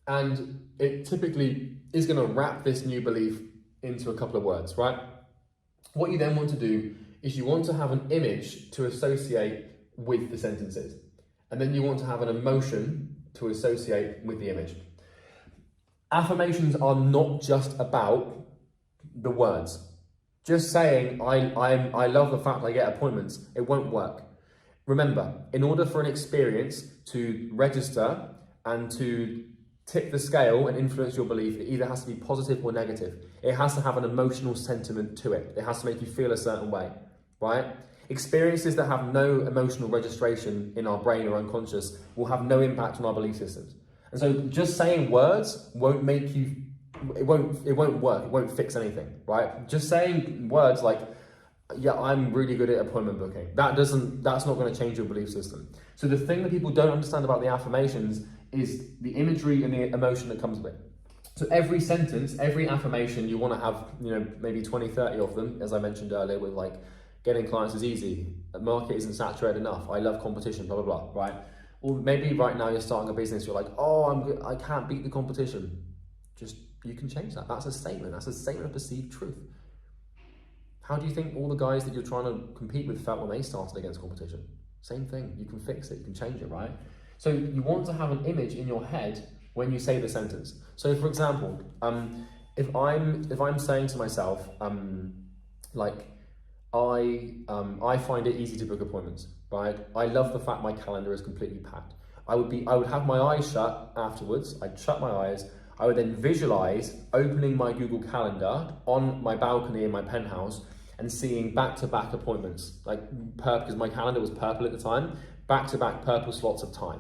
and it typically is going to wrap this new belief into a couple of words, right? What you then want to do is you want to have an image to associate with the sentences, and then you want to have an emotion to associate with the image. Affirmations are not just about the words. Just saying, I love the fact I get appointments, it won't work. Remember, in order for an experience to register and to tip the scale and influence your belief, it either has to be positive or negative. It has to have an emotional sentiment to it. It has to make you feel a certain way, right? Experiences that have no emotional registration in our brain or unconscious will have no impact on our belief systems. And so just saying words won't make you, it won't work, it won't fix anything, right? Just saying words like, yeah, I'm really good at appointment booking. That's not going to change your belief system. So the thing that people don't understand about the affirmations is the imagery and the emotion that comes with it. So every sentence, every affirmation, you want to have, maybe 20, 30 of them, as I mentioned earlier, with like, getting clients is easy, the market isn't saturated enough, I love competition, blah, blah, blah, right? Or maybe right now you're starting a business, you're like, oh, I can't beat the competition. You can change that. That's a statement. That's a statement of perceived truth. How do you think all the guys that you're trying to compete with felt when they started against competition? Same thing. You can fix it. You can change it, right? So you want to have an image in your head when you say the sentence. So for example, if I'm saying to myself, I find it easy to book appointments, right? I love the fact my calendar is completely packed. I would have my eyes shut afterwards. I'd shut my eyes. I would then visualize opening my Google Calendar on my balcony in my penthouse and seeing back-to-back appointments, because my calendar was purple at the time, back-to-back purple slots of time.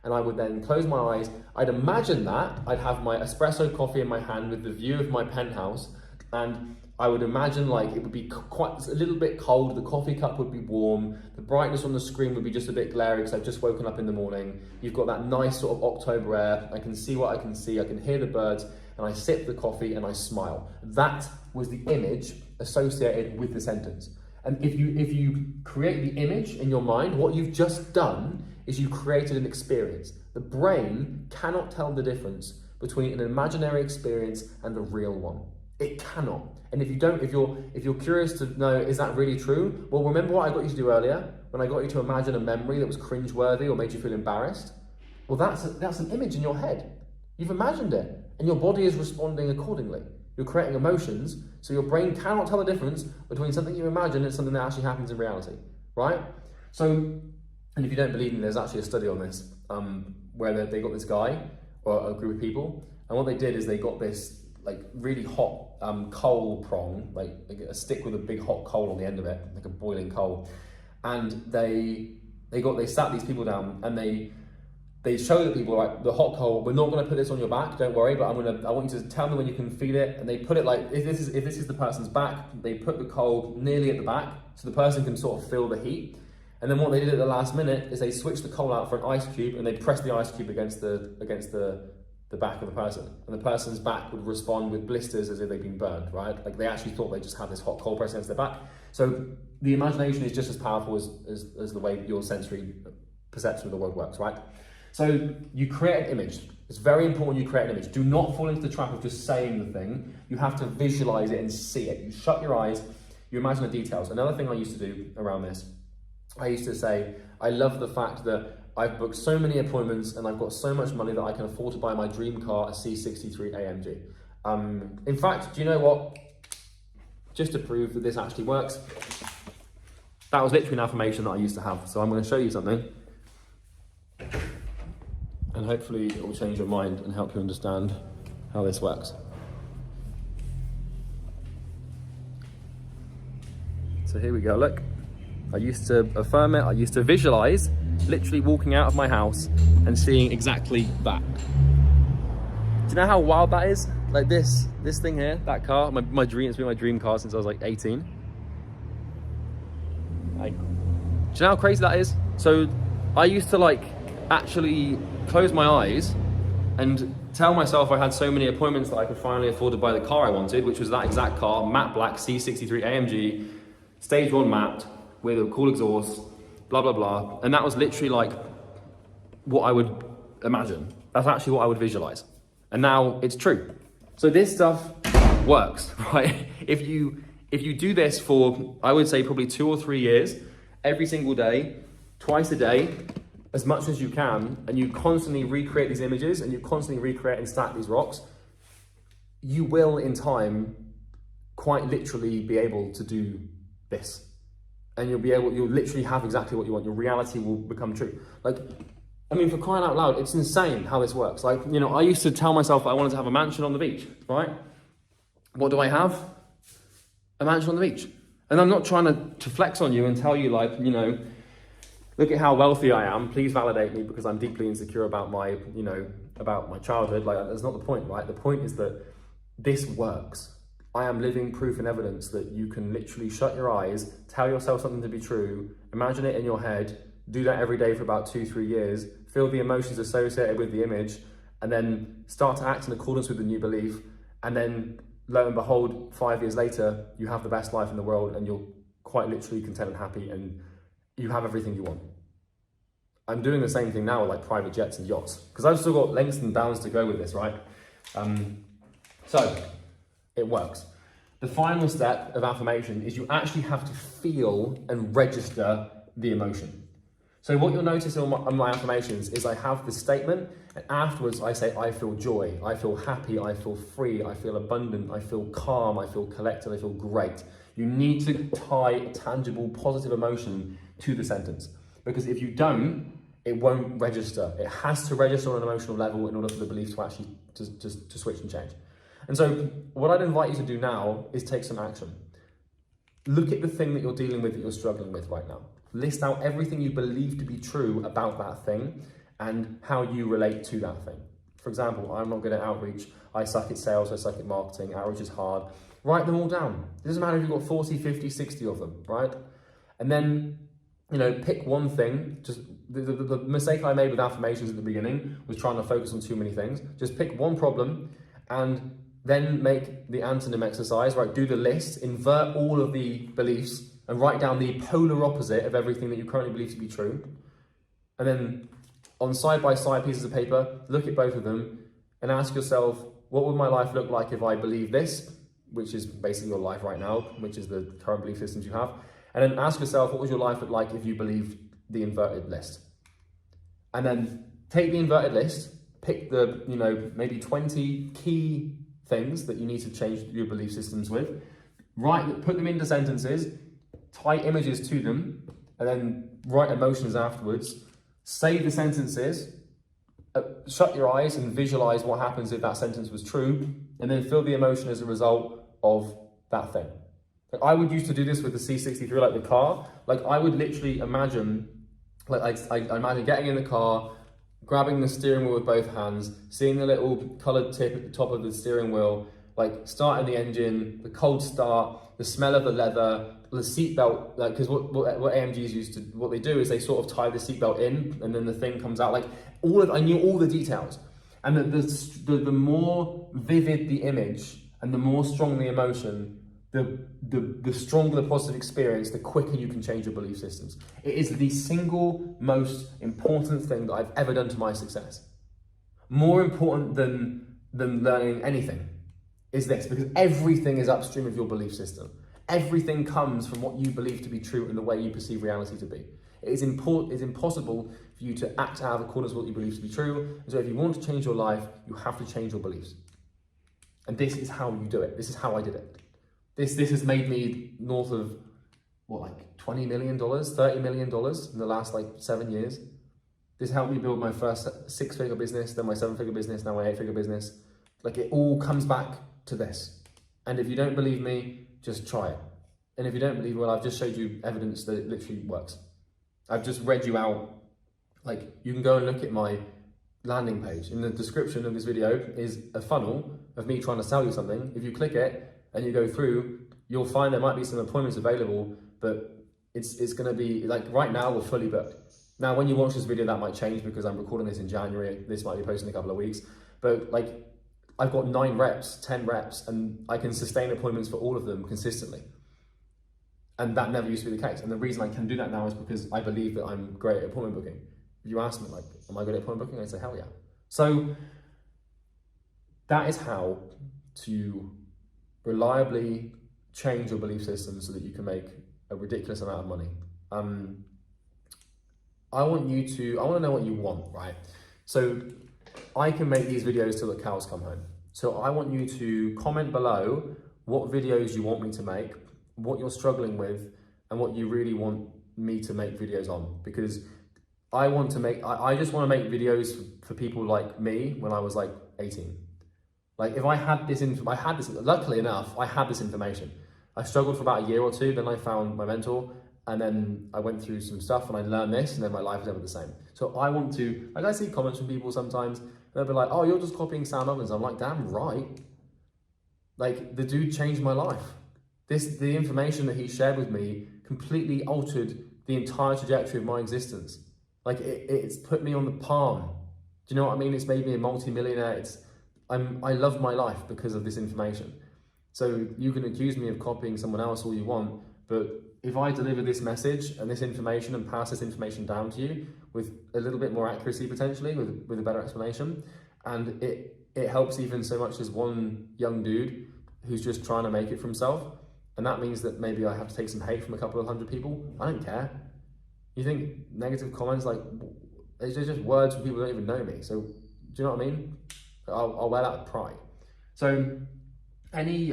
And I would then close my eyes. I'd imagine that. I'd have my espresso coffee in my hand with the view of my penthouse, and I would imagine it would be quite a little bit cold, the coffee cup would be warm, the brightness on the screen would be just a bit glary because I've just woken up in the morning. You've got that nice sort of October air, I can see what I can see, I can hear the birds, and I sip the coffee and I smile. That was the image associated with the sentence. And if you create the image in your mind, what you've just done is you created an experience. The brain cannot tell the difference between an imaginary experience and the real one. It cannot. And if you're curious to know, is that really true? Well, remember what I got you to do earlier? When I got you to imagine a memory that was cringeworthy or made you feel embarrassed? Well, that's an image in your head. You've imagined it, and your body is responding accordingly. You're creating emotions, so your brain cannot tell the difference between something you imagine and something that actually happens in reality, right? So, and if you don't believe me, there's actually a study on this, where they got this guy, or a group of people, and what they did is they got this really hot coal prong, a stick with a big hot coal on the end of it, like a boiling coal, and they sat these people down and they showed the people, the hot coal, we're not going to put this on your back, don't worry, but I want you to tell me when you can feel it. And they put it if this is the person's back, they put the coal nearly at the back so the person can sort of feel the heat. And then what they did at the last minute is they switched the coal out for an ice cube and they pressed the ice cube against the back of the person, and the person's back would respond with blisters as if they'd been burned, right? They actually thought they just had this hot coal pressed against their back. So the imagination is just as powerful as the way your sensory perception of the world works, right? So you create an image. It's very important you create an image. Do not fall into the trap of just saying the thing. You have to visualize it and see it. You shut your eyes, you imagine the details. Another thing I used to do around this, I used to say, I love the fact that I've booked so many appointments and I've got so much money that I can afford to buy my dream car, a C63 AMG. In fact, do you know what? Just to prove that this actually works, that was literally an affirmation that I used to have. So I'm going to show you something. And hopefully it will change your mind and help you understand how this works. So here we go, look. I used to affirm it, I used to visualize literally walking out of my house and seeing exactly that. Do you know how wild that is? Like this thing here, that car, my dream, it's been my dream car since I was like 18. Do you know how crazy that is? So I used to like actually close my eyes and tell myself I had so many appointments that I could finally afford to buy the car I wanted, which was that exact car, matte black C63 AMG, stage 1 matte, with a cool exhaust, blah, blah, blah. And that was literally like what I would imagine. That's actually what I would visualize. And now it's true. So this stuff works, right? If you do this for, I would say probably 2 or 3 years, every single day, twice a day, as much as you can, and you constantly recreate these images and you constantly recreate and stack these rocks, you will in time quite literally be able to do this. And you'll literally have exactly what you want. Your reality will become true. Like, I mean, for crying out loud, it's insane how this works. Like, you know, I used to tell myself I wanted to have a mansion on the beach, right? What do I have? A mansion on the beach. And I'm not trying to flex on you and tell you like, you know, look at how wealthy I am. Please validate me because I'm deeply insecure about my, you know, about my childhood. Like, that's not the point, right? The point is that this works. I am living proof and evidence that you can literally shut your eyes, tell yourself something to be true, imagine it in your head, do that every day for about 2-3 years, feel the emotions associated with the image, and then start to act in accordance with the new belief. And then lo and behold, 5 years later, you have the best life in the world and you're quite literally content and happy and you have everything you want. I'm doing the same thing now with like private jets and yachts because I've still got lengths and bounds to go with this, right? So it works. The final step of affirmation is you actually have to feel and register the emotion. So what you'll notice on my affirmations is I have this statement and afterwards I say, I feel joy, I feel happy, I feel free, I feel abundant, I feel calm, I feel collected, I feel great. You need to tie a tangible, positive emotion to the sentence because if you don't, it won't register. It has to register on an emotional level in order for the belief to actually to switch and change. And so what I'd invite you to do now is take some action. Look at the thing that you're dealing with, that you're struggling with right now. List out everything you believe to be true about that thing and how you relate to that thing. For example, I'm not good at outreach. I suck at sales, I suck at marketing. Outreach is hard. Write them all down. It doesn't matter if you've got 40, 50, 60 of them, right? And then, you know, pick one thing. Just the mistake I made with affirmations at the beginning was trying to focus on too many things. Just pick one problem and then make the antonym exercise, right? Do the list, invert all of the beliefs and write down the polar opposite of everything that you currently believe to be true. And then on side-by-side pieces of paper, look at both of them and ask yourself, what would my life look like if I believe this, which is basically your life right now, which is the current belief systems you have. And then ask yourself, what would your life look like if you believed the inverted list? And then take the inverted list, pick the, you know, maybe 20 key things that you need to change your belief systems with, put them into sentences, tie images to them, and then write emotions afterwards. Say the sentences, shut your eyes and visualize what happens if that sentence was true, and then feel the emotion as a result of that thing. Like I would used to do this with the C63, like the car. Like I would literally imagine, like I imagine getting in the car, grabbing the steering wheel with both hands, seeing the little colored tip at the top of the steering wheel, like starting the engine, the cold start, the smell of the leather, the seatbelt, like, because what AMGs used to, what they do is they sort of tie the seatbelt in and then the thing comes out, like I knew all the details. And the more vivid the image and the more strong the emotion, the stronger the positive experience, the quicker you can change your belief systems. It is the single most important thing that I've ever done to my success. More important than learning anything is this, because everything is upstream of your belief system. Everything comes from what you believe to be true and the way you perceive reality to be. It is impossible for you to act out of accordance with what you believe to be true. And so if you want to change your life, you have to change your beliefs. And this is how you do it. This is how I did it. This has made me north of, $20 million, $30 million in the last 7 years. This helped me build my first 6-figure business, then my 7-figure business, now my 8-figure business. It all comes back to this. And if you don't believe me, just try it. And if you don't believe me, well, I've just showed you evidence that it literally works. I've just read you out, you can go and look at my landing page. In the description of this video is a funnel of me trying to sell you something. If you click it and you go through, you'll find there might be some appointments available, but it's gonna be, right now we're fully booked. Now, when you watch this video, that might change because I'm recording this in January. This might be posted in a couple of weeks, but I've got 9 reps, 10 reps, and I can sustain appointments for all of them consistently. And that never used to be the case. And the reason I can do that now is because I believe that I'm great at appointment booking. If you ask me, am I good at appointment booking? I'd say, hell yeah. So that is how to reliably change your belief system so that you can make a ridiculous amount of money. I want to know what you want, right? So I can make these videos till the cows come home. So I want you to comment below what videos you want me to make, what you're struggling with, and what you really want me to make videos on. Because I just want to make videos for people like me when I was 18. If I had this, luckily enough, I had this information. I struggled for about a year or two, then I found my mentor, and then I went through some stuff and I learned this, and then my life is never the same. So I want to, I see comments from people sometimes, and they'll be like, oh, you're just copying Sam Evans. I'm like, damn right. The dude changed my life. The information that he shared with me completely altered the entire trajectory of my existence. It's put me on the palm. Do you know what I mean? It's made me a multi-millionaire. I love my life because of this information. So you can accuse me of copying someone else all you want, but if I deliver this message and this information and pass this information down to you with a little bit more accuracy potentially, with a better explanation, and it helps even so much as one young dude who's just trying to make it for himself, and that means that maybe I have to take some hate from a couple of hundred people, I don't care. You think negative comments, it's just words from people who don't even know me. So do you know what I mean? I'll wear that with pride. So any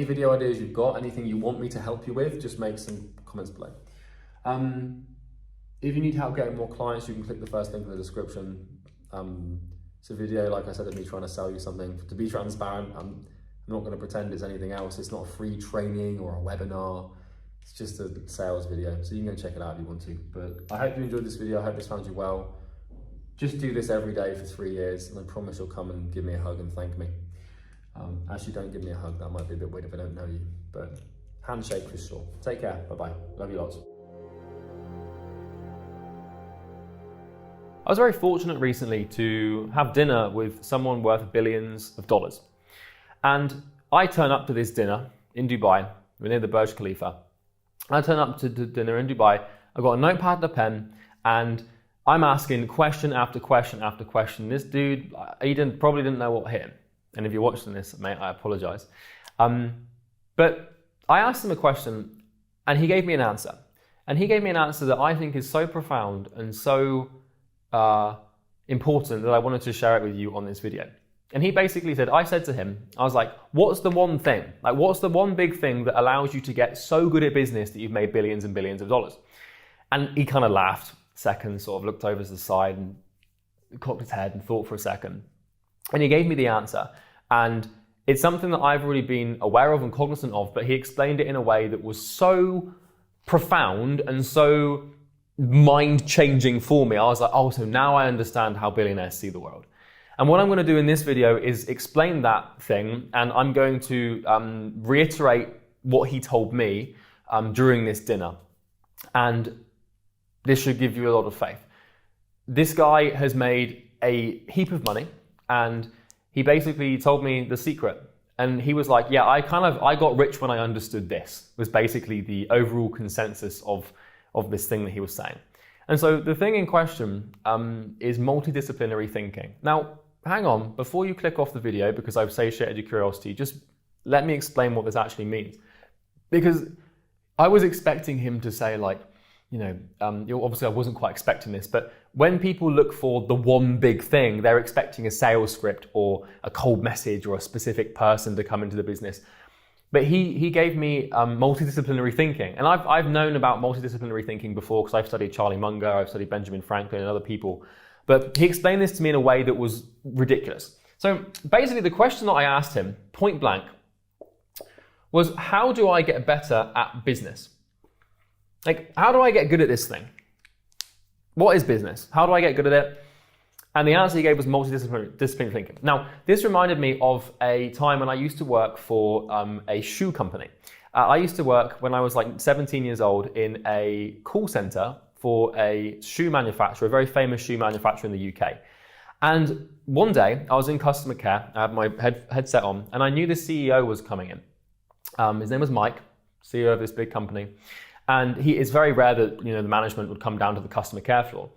video ideas you've got, anything you want me to help you with, just make some comments below. If you need help getting more clients, you can click the first link in the description. It's a video, like I said, of me trying to sell you something. To be transparent, I'm not going to pretend it's anything else. It's not a free training or a webinar. It's just a sales video. So you can go check it out if you want to. But I hope you enjoyed this video. I hope this found you well. Just do this every day for 3 years, and I promise you'll come and give me a hug and thank me. Actually, don't give me a hug. That might be a bit weird if I don't know you. But handshake for sure. Take care. Bye-bye. Love you lots. I was very fortunate recently to have dinner with someone worth billions of dollars. And I turn up to this dinner in Dubai. We're near the Burj Khalifa. I turn up to dinner in Dubai. I've got a notepad and a pen, and I'm asking question after question after question. This dude, he probably didn't know what hit him. And if you're watching this, mate, I apologize. But I asked him a question, and he gave me an answer. And he gave me an answer that I think is so profound and so important that I wanted to share it with you on this video. And he basically said, I said to him, I was like, what's the one thing? What's the one big thing that allows you to get so good at business that you've made billions and billions of dollars? And he kind of laughed a second, sort of looked over to the side and cocked his head and thought for a second. And he gave me the answer. And it's something that I've already been aware of and cognizant of, but he explained it in a way that was so profound and so mind-changing for me. I was like, oh, so now I understand how billionaires see the world. And what I'm going to do in this video is explain that thing, and I'm going to reiterate what he told me during this dinner. And this should give you a lot of faith. This guy has made a heap of money, and he basically told me the secret. And he was like, yeah, I got rich when I understood this, was basically the overall consensus of this thing that he was saying. And so the thing in question is multidisciplinary thinking. Now, hang on, before you click off the video, because I've satiated your curiosity, just let me explain what this actually means. Because I was expecting him to say like, obviously I wasn't quite expecting this, but when people look for the one big thing, they're expecting a sales script or a cold message or a specific person to come into the business. But he gave me multidisciplinary thinking. And I've known about multidisciplinary thinking before because I've studied Charlie Munger, I've studied Benjamin Franklin and other people. But he explained this to me in a way that was ridiculous. So basically the question that I asked him, point blank, was how do I get better at business? Like, how do I get good at this thing? What is business? How do I get good at it? And the answer he gave was multidisciplinary thinking. Now, this reminded me of a time when I used to work for a shoe company. I used to work when I was like 17 years old in a call center for a shoe manufacturer, a very famous shoe manufacturer in the UK. And one day I was in customer care, I had my headset on, and I knew the CEO was coming in. His name was Mike, CEO of this big company. And it's very rare that the management would come down to the customer care floor.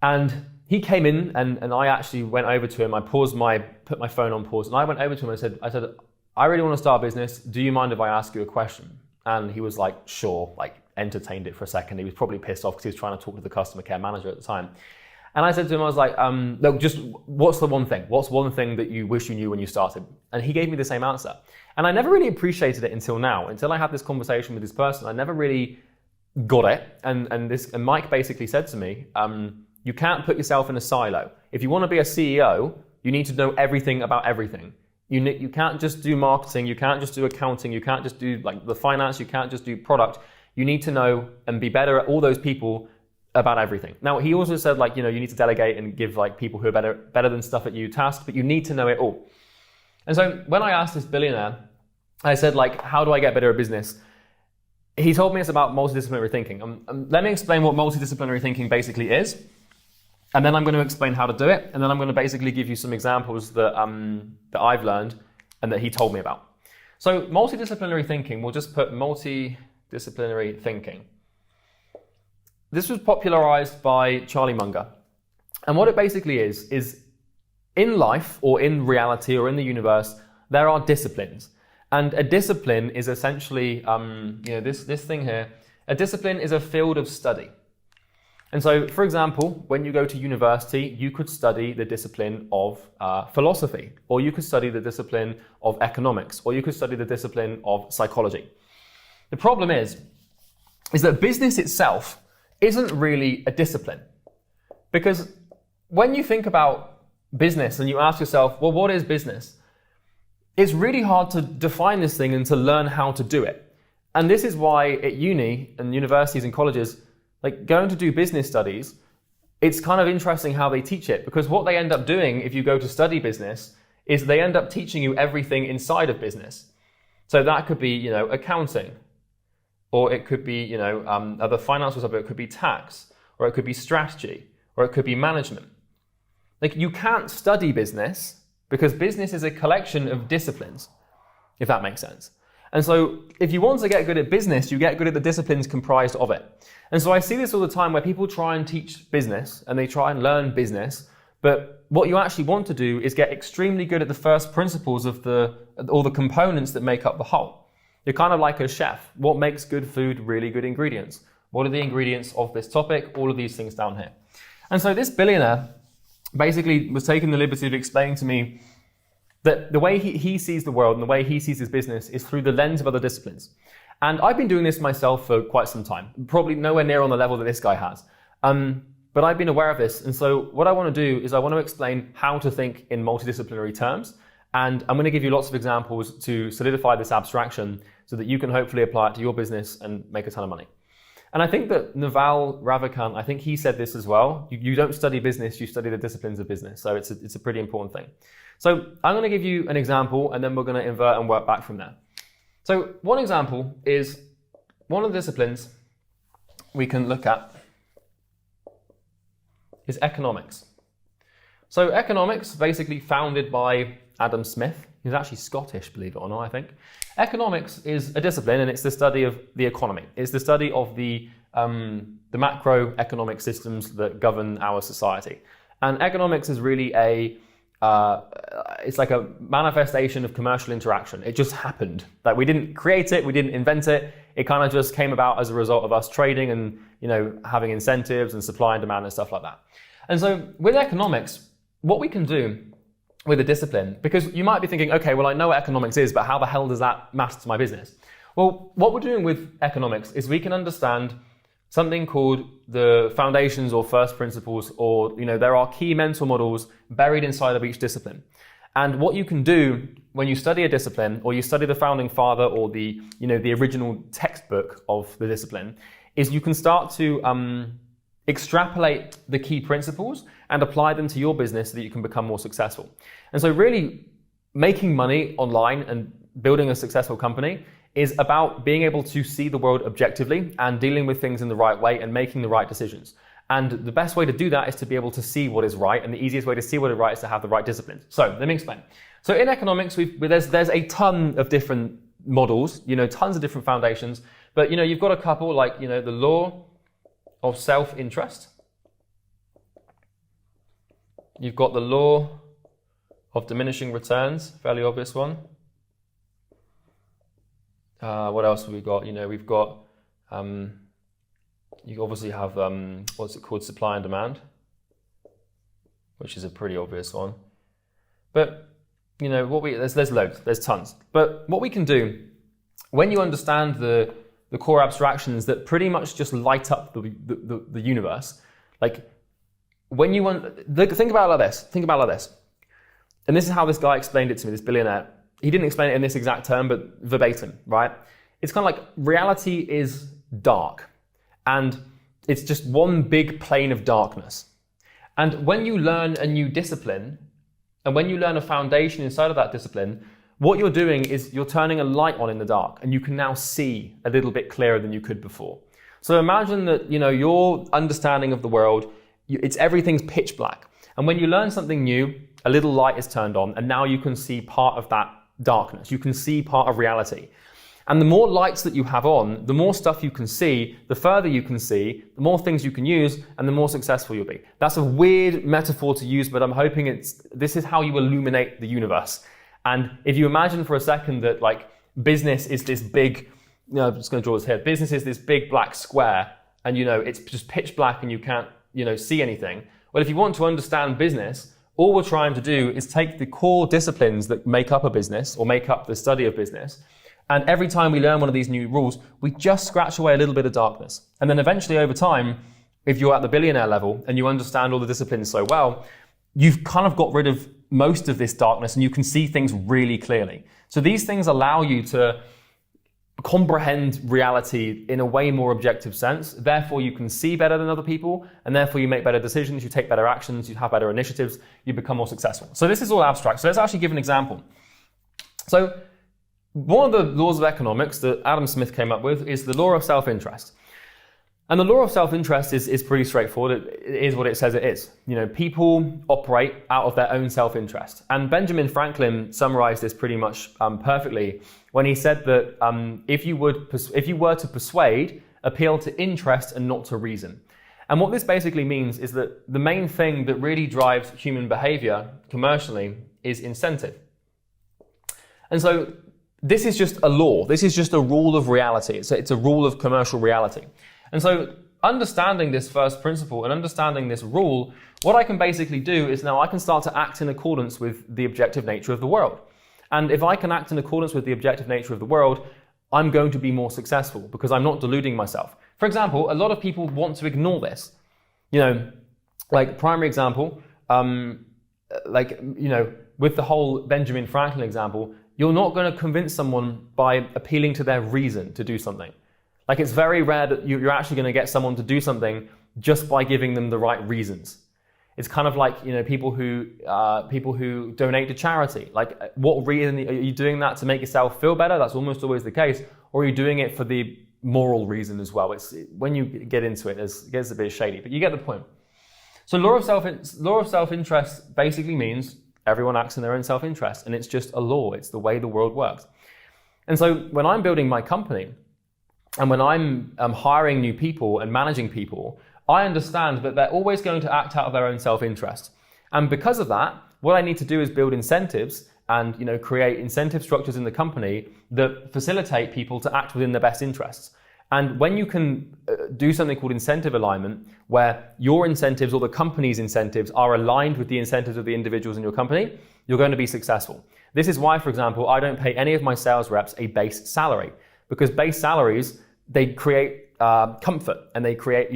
And he came in and I actually went over to him. I put my phone on pause, and I went over to him and I said, I really want to start a business. Do you mind if I ask you a question? And he was like, sure, like entertained it for a second. He was probably pissed off because he was trying to talk to the customer care manager at the time. And I said to him, I was like, look, just what's the one thing? What's one thing that you wish you knew when you started? And he gave me the same answer. And I never really appreciated it until now, until I had this conversation with this person. I never really got it. And Mike basically said to me, you can't put yourself in a silo. If you want to be a CEO, you need to know everything about everything. You can't just do marketing, you can't just do accounting, you can't just do like the finance, you can't just do product. You need to know and be better at all those people about everything. Now, he also said like, you need to delegate and give like people who are better than stuff at you tasks, but you need to know it all. And so when I asked this billionaire, I said like, how do I get better at business? He told me it's about multidisciplinary thinking. Let me explain what multidisciplinary thinking basically is. And then I'm going to explain how to do it. And then I'm going to basically give you some examples that I've learned and that he told me about. So multidisciplinary thinking, we'll just put multidisciplinary thinking. This was popularized by Charlie Munger. And what it basically is in life or in reality or in the universe, there are disciplines. And a discipline is essentially, this thing here, a discipline is a field of study. And so, for example, when you go to university, you could study the discipline of philosophy, or you could study the discipline of economics, or you could study the discipline of psychology. The problem is that business itself isn't really a discipline. Because when you think about business and you ask yourself, well, what is business? It's really hard to define this thing and to learn how to do it. And this is why at uni and universities and colleges, like going to do business studies, it's kind of interesting how they teach it, because what they end up doing if you go to study business is they end up teaching you everything inside of business. So that could be, accounting, or it could be, other financial stuff, it could be tax, or it could be strategy, or it could be management. Like you can't study business because business is a collection of disciplines, if that makes sense. And so if you want to get good at business, you get good at the disciplines comprised of it. And so I see this all the time where people try and teach business and they try and learn business, but what you actually want to do is get extremely good at the first principles of all the components that make up the whole. You're kind of like a chef. What makes good food really good ingredients? What are the ingredients of this topic? All of these things down here. And so this billionaire basically was taking the liberty of explaining to me that the way he sees the world and the way he sees his business is through the lens of other disciplines. And I've been doing this myself for quite some time, probably nowhere near on the level that this guy has. But I've been aware of this. And so what I want to do is I want to explain how to think in multidisciplinary terms. And I'm going to give you lots of examples to solidify this abstraction so that you can hopefully apply it to your business and make a ton of money. And I think that Naval Ravikant, I think he said this as well. You don't study business, you study the disciplines of business. So it's a pretty important thing. So I'm going to give you an example and then we're going to invert and work back from there. So one example is one of the disciplines we can look at is economics. So economics, basically founded by Adam Smith. He was actually Scottish, believe it or not, I think. Economics is a discipline, and it's the study of the economy. It's the study of the macroeconomic systems that govern our society. And economics is really it's like a manifestation of commercial interaction. It just happened. Like, we didn't create it, we didn't invent it. It kind of just came about as a result of us trading and, having incentives and supply and demand and stuff like that. And so with economics, what we can do with a discipline, because you might be thinking, okay, well, I know what economics is, but how the hell does that matter to my business? Well, what we're doing with economics is we can understand something called the foundations or first principles, or, there are key mental models buried inside of each discipline. And what you can do when you study a discipline, or you study the founding father, or the original textbook of the discipline, is you can start to extrapolate the key principles and apply them to your business so that you can become more successful. And so really, making money online and building a successful company is about being able to see the world objectively and dealing with things in the right way and making the right decisions. And the best way to do that is to be able to see what is right, and the easiest way to see what is right is to have the right disciplines. So let me explain. So in economics, there's a ton of different models, tons of different foundations, but you've got a couple like the law of self-interest. You've got the law of diminishing returns, fairly obvious one. What else have we got? We've got, you obviously have, what's it called? Supply and demand, which is a pretty obvious one. But, there's loads, there's tons. But what we can do, when you understand the core abstractions that pretty much just light up the universe, like, when you think about it like this. And this is how this guy explained it to me, this billionaire. He didn't explain it in this exact term, but verbatim, right? It's kind of like reality is dark, and it's just one big plane of darkness. And when you learn a new discipline, and when you learn a foundation inside of that discipline, what you're doing is you're turning a light on in the dark, and you can now see a little bit clearer than you could before. So imagine that, your understanding of the world, everything's pitch black. And when you learn something new, a little light is turned on, and now you can see part of that darkness. You can see part of reality. And the more lights that you have on, the more stuff you can see, the further you can see, the more things you can use, and the more successful you'll be. That's a weird metaphor to use, but I'm hoping this is how you illuminate the universe. And if you imagine for a second that business is this big, I'm just going to draw this here. Business is this big black square, and it's just pitch black and you can't, see anything. Well, if you want to understand business, all we're trying to do is take the core disciplines that make up a business or make up the study of business. And every time we learn one of these new rules, we just scratch away a little bit of darkness. And then eventually over time, if you're at the billionaire level and you understand all the disciplines so well, you've kind of got rid of most of this darkness and you can see things really clearly. So these things allow you to comprehend reality in a way more objective sense. Therefore, you can see better than other people, and therefore you make better decisions, you take better actions, you have better initiatives, you become more successful. So this is all abstract. So let's actually give an example. So one of the laws of economics that Adam Smith came up with is the law of self-interest. And the law of self-interest is pretty straightforward. It is what it says it is. People operate out of their own self-interest. And Benjamin Franklin summarized this pretty much perfectly when he said that if you were to persuade, appeal to interest and not to reason. And what this basically means is that the main thing that really drives human behavior commercially is incentive. And so this is just a law. This is just a rule of reality. It's a rule of commercial reality. And so understanding this first principle and understanding this rule, what I can basically do is now I can start to act in accordance with the objective nature of the world. And if I can act in accordance with the objective nature of the world, I'm going to be more successful because I'm not deluding myself. For example, a lot of people want to ignore this. Primary example, with the whole Benjamin Franklin example, you're not going to convince someone by appealing to their reason to do something. It's very rare that you're actually going to get someone to do something just by giving them the right reasons. It's kind of like, people who donate to charity. What reason are you doing that to make yourself feel better? That's almost always the case. Or are you doing it for the moral reason as well? When you get into it, it gets a bit shady, but you get the point. So law of self-interest basically means Everyone acts in their own self-interest, and it's just a law. It's the way the world works. And so when I'm building my company, and when I'm hiring new people and managing people, I understand that they're always going to act out of their own self-interest. And because of that, what I need to do is build incentives and create incentive structures in the company that facilitate people to act within their best interests. And when you can do something called incentive alignment, where your incentives or the company's incentives are aligned with the incentives of the individuals in your company, you're going to be successful. This is why, for example, I don't pay any of my sales reps a base salary, because base salaries, they create comfort, and they create,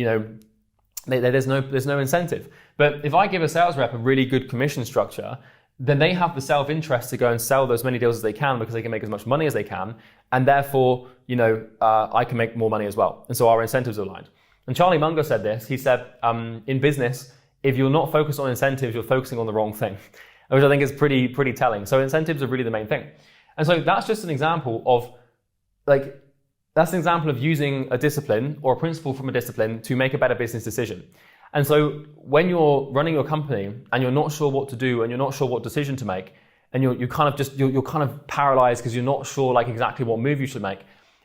there's no incentive. But if I give a sales rep a really good commission structure, then they have the self-interest to go and sell those many deals as they can, because they can make as much money as they can, and therefore, I can make more money as well. And so our incentives are aligned. And Charlie Munger said this. He said, in business, if you're not focused on incentives, you're focusing on the wrong thing, which I think is pretty telling. So incentives are really the main thing. And so that's just an example of that's an example of using a discipline or a principle from a discipline to make a better business decision. And so when you're running your company and you're not sure what to do and you're not sure what decision to make, and you're kind of paralyzed because you're not sure exactly what move you should make,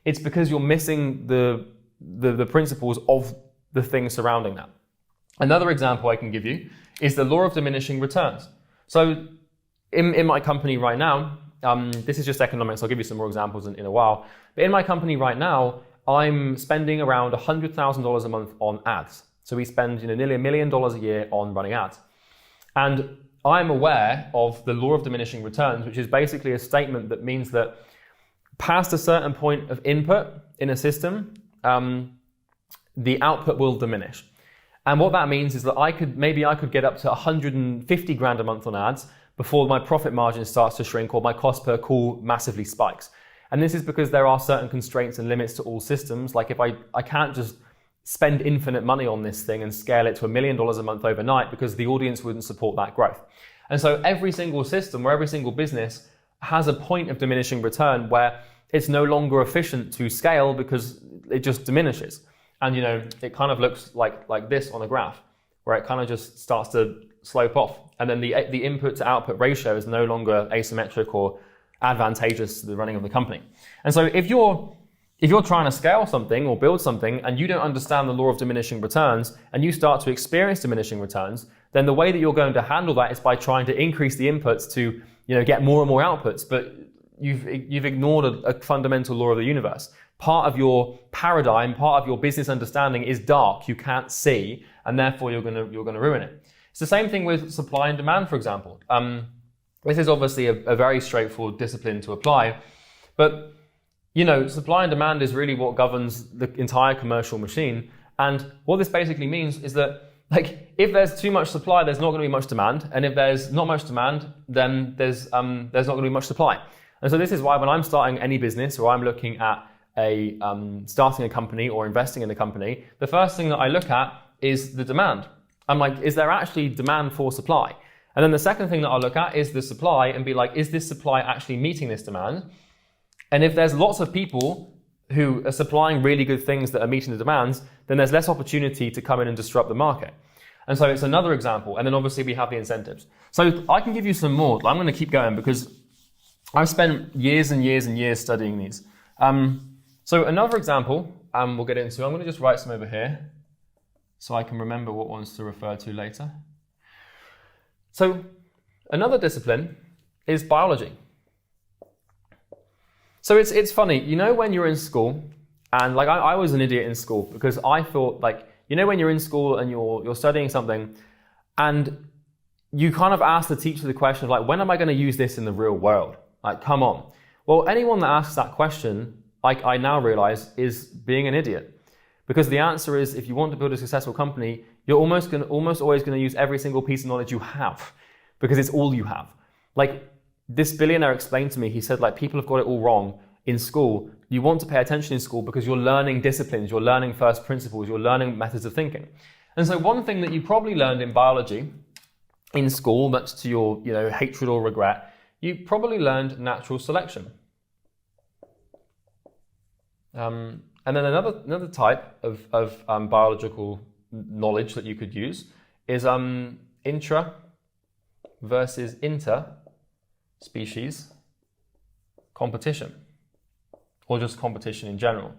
it's because you're missing the principles of the things surrounding that. Another example I can give you is the law of diminishing returns. So in my company right now, this is just economics. I'll give you some more examples in a while. But in my company right now, I'm spending around $100,000 a month on ads. So we spend nearly $1 million a year on running ads. And I'm aware of the law of diminishing returns, which is basically a statement that means that past a certain point of input in a system, the output will diminish. And what that means is that I could get up to 150 grand a month on ads before my profit margin starts to shrink or my cost per call massively spikes. And this is because there are certain constraints and limits to all systems. Like if I can't just spend infinite money on this thing and scale it to $1 million a month overnight, because the audience wouldn't support that growth. And so every single system or every single business has a point of diminishing return where it's no longer efficient to scale because it just diminishes. And it kind of looks like this on a graph, where it kind of just starts to slope off. And then the input to output ratio is no longer asymmetric or advantageous to the running of the company. And so if you're trying to scale something or build something and you don't understand the law of diminishing returns and you start to experience diminishing returns, then the way that you're going to handle that is by trying to increase the inputs to get more and more outputs. But you've ignored a fundamental law of the universe. Part of your paradigm, part of your business understanding is dark. You can't see, and therefore you're going to ruin it. It's the same thing with supply and demand, for example. This is obviously a very straightforward discipline to apply, but supply and demand is really what governs the entire commercial machine. And what this basically means is that if there's too much supply, there's not going to be much demand, and if there's not much demand, then there's not going to be much supply. And so this is why when I'm starting any business or I'm looking at starting a company or investing in a company, the first thing that I look at is the demand. I'm like, is there actually demand for supply? And then the second thing that I'll look at is the supply and be like, is this supply actually meeting this demand? And if there's lots of people who are supplying really good things that are meeting the demands, then there's less opportunity to come in and disrupt the market. And so it's another example. And then obviously we have the incentives. So I can give you some more. I'm going to keep going because I've spent years and years and years studying these. So another example we'll get into. I'm going to just write some over here so I can remember what ones to refer to later. So another discipline is biology. So it's funny, when you're in school, and I was an idiot in school because I thought when you're in school and you're studying something and you kind of ask the teacher the question of when am I going to use this in the real world? Come on. Well, anyone that asks that question, I now realize, is being an idiot. Because the answer is, if you want to build a successful company, you're almost always going to use every single piece of knowledge you have, because it's all you have. This billionaire explained to me, he said, people have got it all wrong in school. You want to pay attention in school because you're learning disciplines, you're learning first principles, you're learning methods of thinking. And so one thing that you probably learned in biology in school, much to your hatred or regret, you probably learned natural selection. And then another type of biological knowledge that you could use is intra versus inter-species competition, or just competition in general.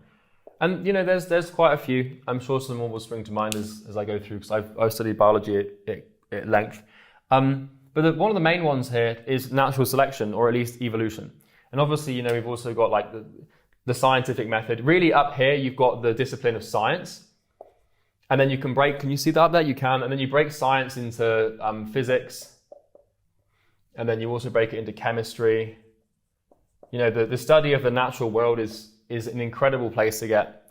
And there's quite a few. I'm sure some more will spring to mind as I go through, because I've studied biology at length. But one of the main ones here is natural selection, or at least evolution. And obviously, we've also got like the scientific method. Really up here, you've got the discipline of science. And then you can you see that up there? You can. And then you break science into physics. And then you also break it into chemistry. The study of the natural world is an incredible place to get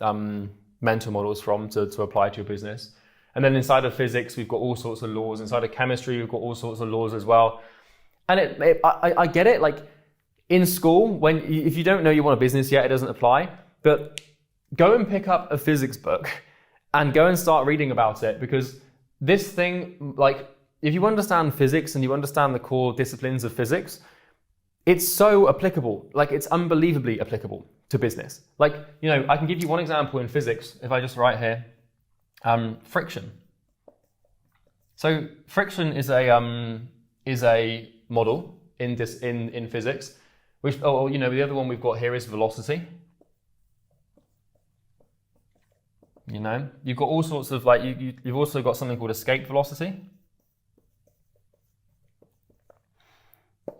mental models from to apply to your business. And then inside of physics, we've got all sorts of laws. Inside of chemistry, we've got all sorts of laws as well. And I get it. Like in school, if you don't know you want a business yet, it doesn't apply. But go and pick up a physics book and go and start reading about it, because this thing, like if you understand physics and you understand the core disciplines of physics, it's so applicable. Like it's unbelievably applicable to business. Like, I can give you one example in physics. If I just write here, friction. So friction is a model in physics, which the other one we've got here is velocity. You've got all sorts of you've also got something called escape velocity.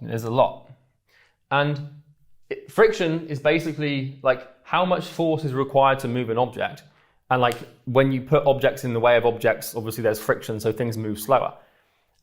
There's a lot. And friction is basically like how much force is required to move an object. And like when you put objects in the way of objects, obviously there's friction, so things move slower.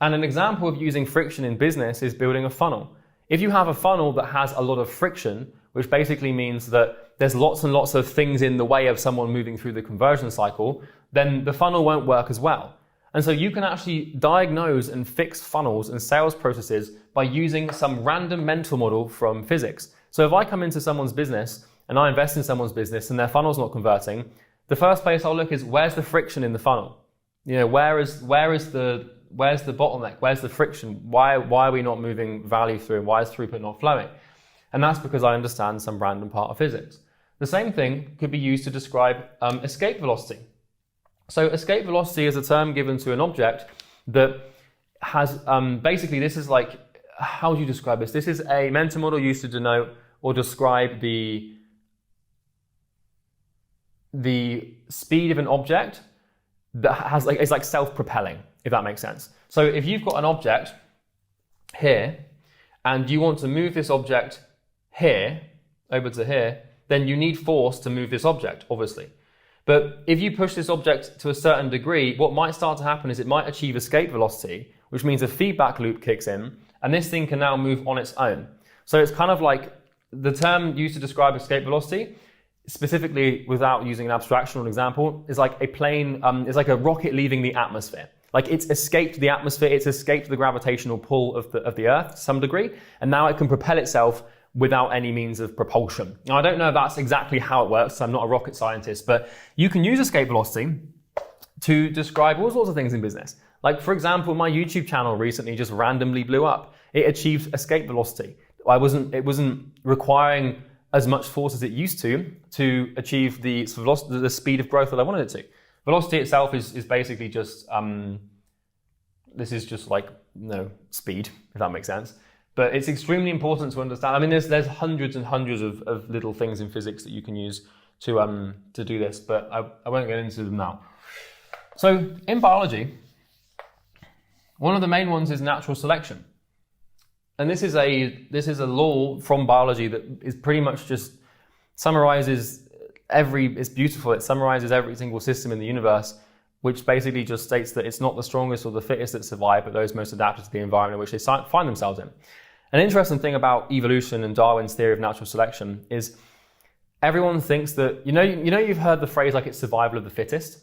And an example of using friction in business is building a funnel. If you have a funnel that has a lot of friction, which basically means that there's lots and lots of things in the way of someone moving through the conversion cycle, then the funnel won't work as well. And so you can actually diagnose and fix funnels and sales processes by using some random mental model from physics. So if I come into someone's business and I invest in someone's business and their funnel's not converting, the first place I'll look is where's the friction in the funnel? Where is the bottleneck? Where's the friction? Why are we not moving value through? Why is throughput not flowing? And that's because I understand some random part of physics. The same thing could be used to describe escape velocity. So escape velocity is a term given to an object that has, basically this is like, how do you describe this? This is a mental model used to denote or describe the speed of an object that has it's like self-propelling, if that makes sense. So if you've got an object here and you want to move this object here over to here, then you need force to move this object, obviously. But if you push this object to a certain degree, what might start to happen is it might achieve escape velocity, which means a feedback loop kicks in, and this thing can now move on its own. So it's kind of like the term used to describe escape velocity, specifically without using an abstraction or an example, is like a plane, it's like a rocket leaving the atmosphere. Like it's escaped the atmosphere, it's escaped the gravitational pull of the Earth to some degree, and now it can propel itself without any means of propulsion. Now, I don't know if that's exactly how it works, so I'm not a rocket scientist, but you can use escape velocity to describe all sorts of things in business. Like, for example, my YouTube channel recently just randomly blew up. It achieved escape velocity. It wasn't requiring as much force as it used to achieve the speed of growth that I wanted it to. Velocity itself is basically just, this is just like, speed, if that makes sense. But it's extremely important to understand. I mean, there's hundreds and hundreds of little things in physics that you can use to do this, but I won't get into them now. So in biology, one of the main ones is natural selection. And this is a law from biology that is pretty much just summarizes it's beautiful. It summarizes every single system in the universe, which basically just states that it's not the strongest or the fittest that survive, but those most adapted to the environment in which they find themselves in. An interesting thing about evolution and Darwin's theory of natural selection is everyone thinks that, you've heard the phrase like it's survival of the fittest.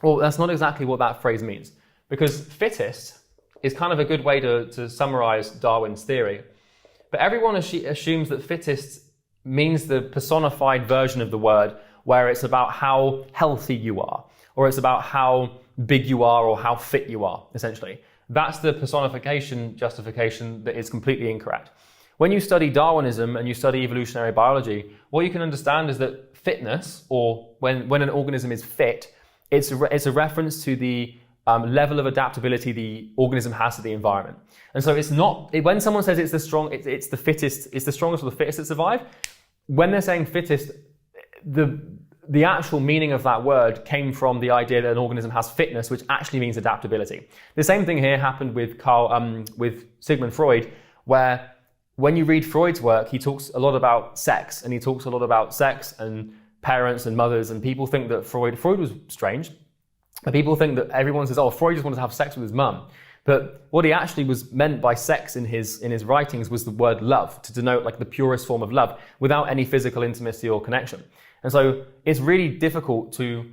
Well, that's not exactly what that phrase means, because fittest is kind of a good way to summarize Darwin's theory. But everyone assumes that fittest means the personified version of the word, where it's about how healthy you are, or it's about how big you are or how fit you are, essentially. That's the personification justification that is completely incorrect. When you study Darwinism and you study evolutionary biology, what you can understand is that fitness, or when an organism is fit, it's a reference to the level of adaptability the organism has to the environment. And so it's not, when someone says it's the fittest, it's the strongest or the fittest that survive, when they're saying fittest, the actual meaning of that word came from the idea that an organism has fitness, which actually means adaptability. The same thing here happened with with Sigmund Freud, where when you read Freud's work, he talks a lot about sex, and he talks a lot about sex and parents and mothers, and people think that Freud was strange. And people think that everyone says, oh, Freud just wanted to have sex with his mum. But what he actually was meant by sex in his writings was the word love, to denote like the purest form of love, without any physical intimacy or connection. And so it's really difficult to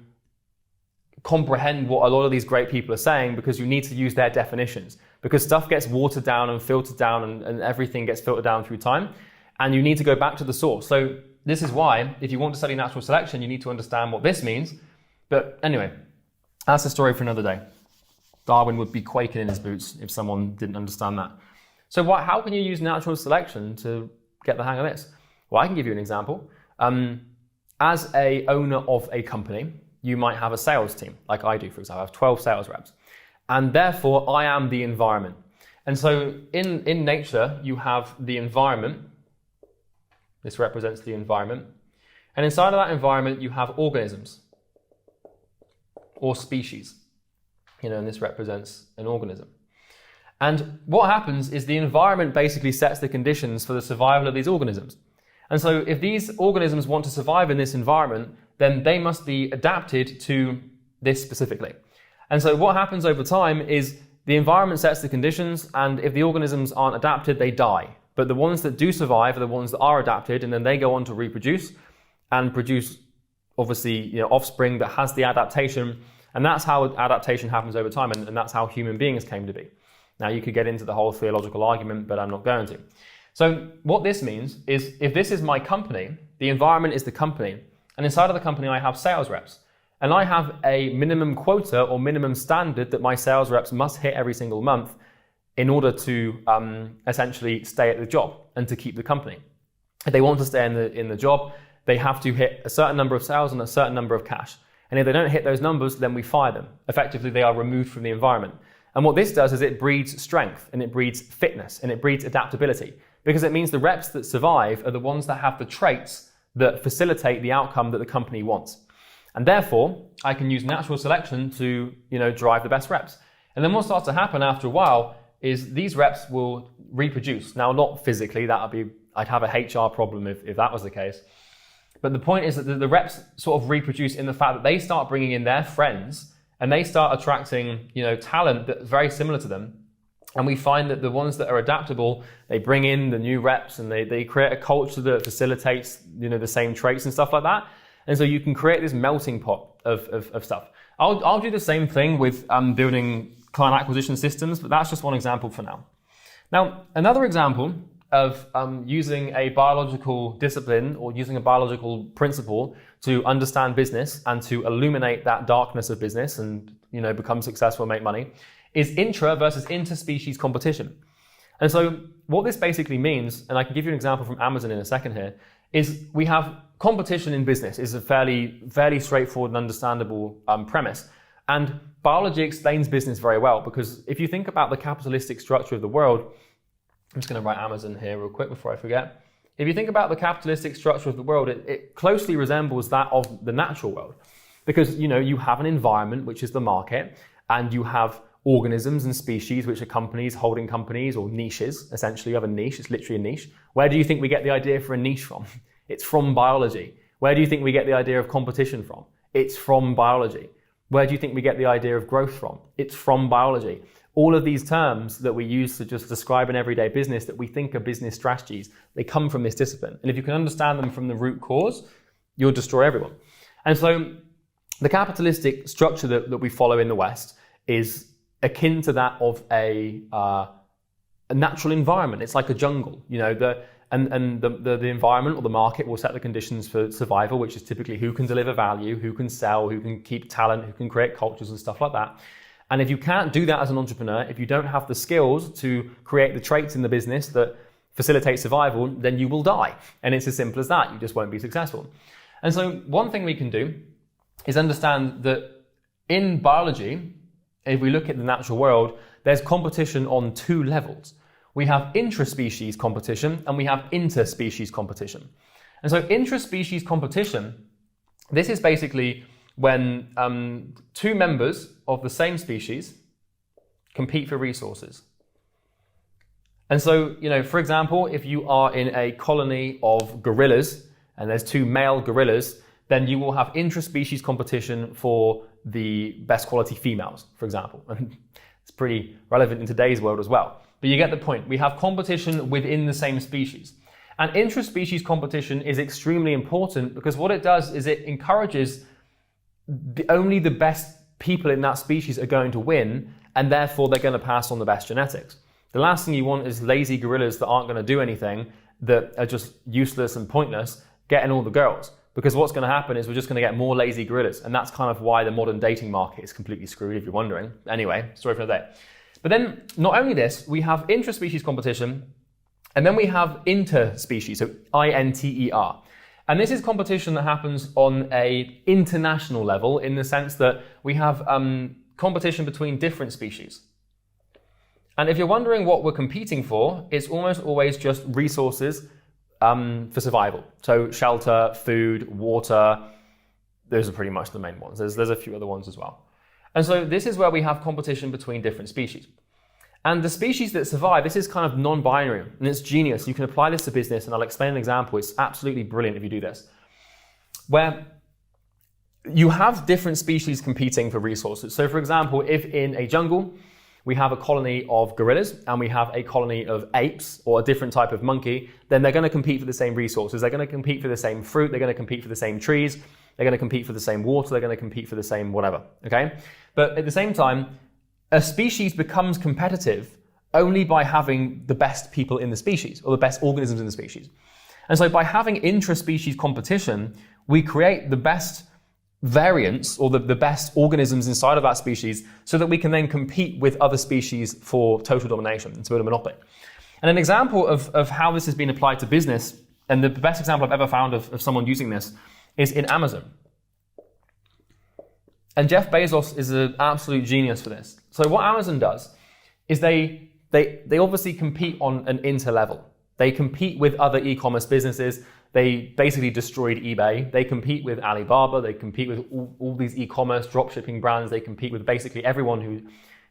comprehend what a lot of these great people are saying, because you need to use their definitions, because stuff gets watered down and filtered down, and everything gets filtered down through time, and you need to go back to the source. So this is why, if you want to study natural selection, you need to understand what this means. But anyway, that's a story for another day. Darwin would be quaking in his boots if someone didn't understand that. So how can you use natural selection to get the hang of this? Well, I can give you an example. As a owner of a company, you might have a sales team, like I do, for example. I have 12 sales reps. And therefore, I am the environment. And so in nature, you have the environment. This represents the environment. And inside of that environment, you have organisms or species. And this represents an organism. And what happens is the environment basically sets the conditions for the survival of these organisms. And so if these organisms want to survive in this environment, then they must be adapted to this specifically. And so what happens over time is the environment sets the conditions, and if the organisms aren't adapted, they die. But the ones that do survive are the ones that are adapted, and then they go on to reproduce and produce, obviously, offspring that has the adaptation. And that's how adaptation happens over time, and that's how human beings came to be. Now, you could get into the whole theological argument, but I'm not going to. So what this means is, if this is my company, the environment is the company, and inside of the company I have sales reps, and I have a minimum quota or minimum standard that my sales reps must hit every single month in order to essentially stay at the job and to keep the company. If they want to stay in the job, they have to hit a certain number of sales and a certain number of cash. And if they don't hit those numbers, then we fire them. Effectively, they are removed from the environment. And what this does is it breeds strength, and it breeds fitness, and it breeds adaptability, because it means the reps that survive are the ones that have the traits that facilitate the outcome that the company wants. And therefore, I can use natural selection to, drive the best reps. And then what starts to happen after a while is these reps will reproduce. Now, not physically, I'd have a HR problem if that was the case. But the point is that the reps sort of reproduce in the fact that they start bringing in their friends, and they start attracting, talent that's very similar to them. And we find that the ones that are adaptable, they bring in the new reps, and they create a culture that facilitates, the same traits and stuff like that. And so you can create this melting pot of stuff. I'll do the same thing with building client acquisition systems, but that's just one example for now. Now, another example of using a biological discipline or using a biological principle to understand business and to illuminate that darkness of business and become successful and make money is intra versus interspecies competition. And so what this basically means, and I can give you an example from Amazon in a second here, is we have competition in business is a fairly straightforward and understandable premise. And biology explains business very well, because if you think about the capitalistic structure of the world, I'm just going to write Amazon here real quick before I forget. If you think about the capitalistic structure of the world, it closely resembles that of the natural world. Because, you have an environment, which is the market, and you have organisms and species, which are companies, holding companies, or niches. Essentially, you have a niche. It's literally a niche. Where do you think we get the idea for a niche from? It's from biology. Where do you think we get the idea of competition from? It's from biology. Where do you think we get the idea of growth from? It's from biology. All of these terms that we use to just describe an everyday business that we think are business strategies, they come from this discipline. And if you can understand them from the root cause, you'll destroy everyone. And so the capitalistic structure that we follow in the West is akin to that of a natural environment. It's like a jungle, the environment or the market will set the conditions for survival, which is typically who can deliver value, who can sell, who can keep talent, who can create cultures and stuff like that. And if you can't do that as an entrepreneur, if you don't have the skills to create the traits in the business that facilitate survival, then you will die. And it's as simple as that. You just won't be successful. And so one thing we can do is understand that in biology, if we look at the natural world, there's competition on two levels. We have intraspecies competition and we have interspecies competition. And so intraspecies competition, this is basically when two members of the same species compete for resources. And so, for example, if you are in a colony of gorillas and there's two male gorillas, then you will have intraspecies competition for the best quality females, for example. And it's pretty relevant in today's world as well. But you get the point. We have competition within the same species. And intraspecies competition is extremely important because what it does is it encourages only the best people in that species are going to win, and therefore they're going to pass on the best genetics. The last thing you want is lazy gorillas that aren't going to do anything, that are just useless and pointless, getting all the girls. Because what's going to happen is we're just going to get more lazy gorillas. And that's kind of why the modern dating market is completely screwed, if you're wondering. Anyway, story for another day. But then, not only this, we have intraspecies competition, and then we have interspecies, so I-N-T-E-R. And this is competition that happens on an international level in the sense that we have competition between different species. And if you're wondering what we're competing for, it's almost always just resources for survival. So shelter, food, water, those are pretty much the main ones. There's a few other ones as well. And so this is where we have competition between different species. And the species that survive, this is kind of non-binary, and it's genius. You can apply this to business, and I'll explain an example. It's absolutely brilliant if you do this. Where you have different species competing for resources. So for example, if in a jungle, we have a colony of gorillas and we have a colony of apes or a different type of monkey, then they're going to compete for the same resources. They're going to compete for the same fruit. They're going to compete for the same trees. They're going to compete for the same water. They're going to compete for the same whatever. Okay? But at the same time, a species becomes competitive only by having the best people in the species or the best organisms in the species. And so by having intraspecies competition, we create the best variants or the best organisms inside of that species so that we can then compete with other species for total domination and to build a monopoly. And an example of how this has been applied to business, and the best example I've ever found of someone using this, is in Amazon. And Jeff Bezos is an absolute genius for this. So what Amazon does is they obviously compete on an inter-level. They compete with other e-commerce businesses. They basically destroyed eBay. They compete with Alibaba. They compete with all these e-commerce dropshipping brands. They compete with basically everyone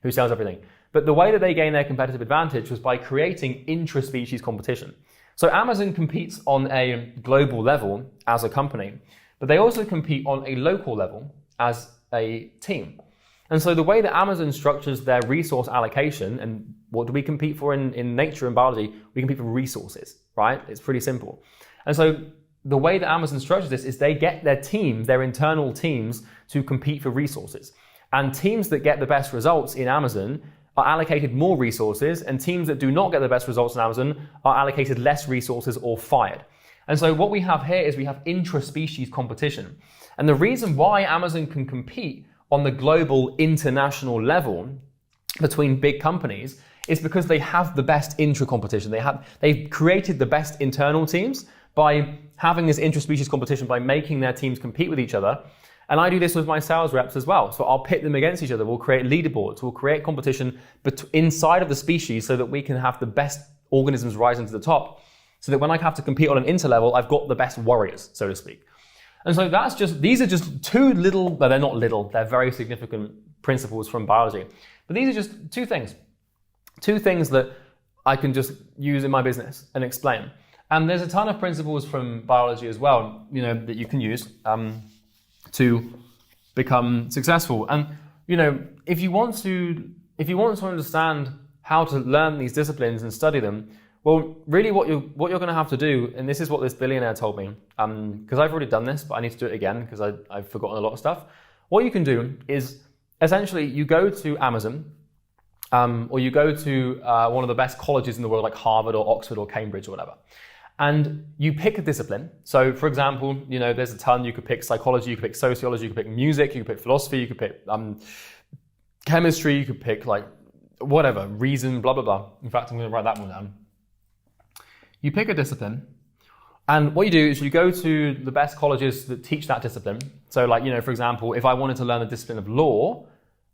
who sells everything. But the way that they gain their competitive advantage was by creating intraspecies competition. So Amazon competes on a global level as a company, but they also compete on a local level as a team. And so the way that Amazon structures their resource allocation, and what do we compete for in nature and biology? We compete for resources, right? It's pretty simple. And so the way that Amazon structures this is they get their teams, their internal teams, to compete for resources. And teams that get the best results in Amazon are allocated more resources, and teams that do not get the best results in Amazon are allocated less resources or fired. And so what we have here is we have intraspecies competition. And the reason why Amazon can compete on the global international level between big companies is because they have the best intra-competition. They've created the best internal teams by having this intraspecies competition, by making their teams compete with each other. And I do this with my sales reps as well. So I'll pit them against each other. We'll create leaderboards. We'll create competition inside of the species so that we can have the best organisms rising to the top. So that when I have to compete on an inter-level, I've got the best warriors, so to speak. And so these are just two little, well, they're not little, they're very significant principles from biology. But these are just two things that I can just use in my business and explain. And there's a ton of principles from biology as well, that you can use to become successful. And if you want to understand how to learn these disciplines and study them, well, really what you're going to have to do, and this is what this billionaire told me, because I've already done this, but I need to do it again because I've forgotten a lot of stuff. What you can do is essentially you go to Amazon, or you go to one of the best colleges in the world, like Harvard or Oxford or Cambridge or whatever, and you pick a discipline. So, for example, there's a ton. You could pick psychology, you could pick sociology, you could pick music, you could pick philosophy, you could pick chemistry, you could pick whatever, reason, blah, blah, blah. In fact, I'm going to write that one down. You pick a discipline, and what you do is you go to the best colleges that teach that discipline. So for example, if I wanted to learn the discipline of law,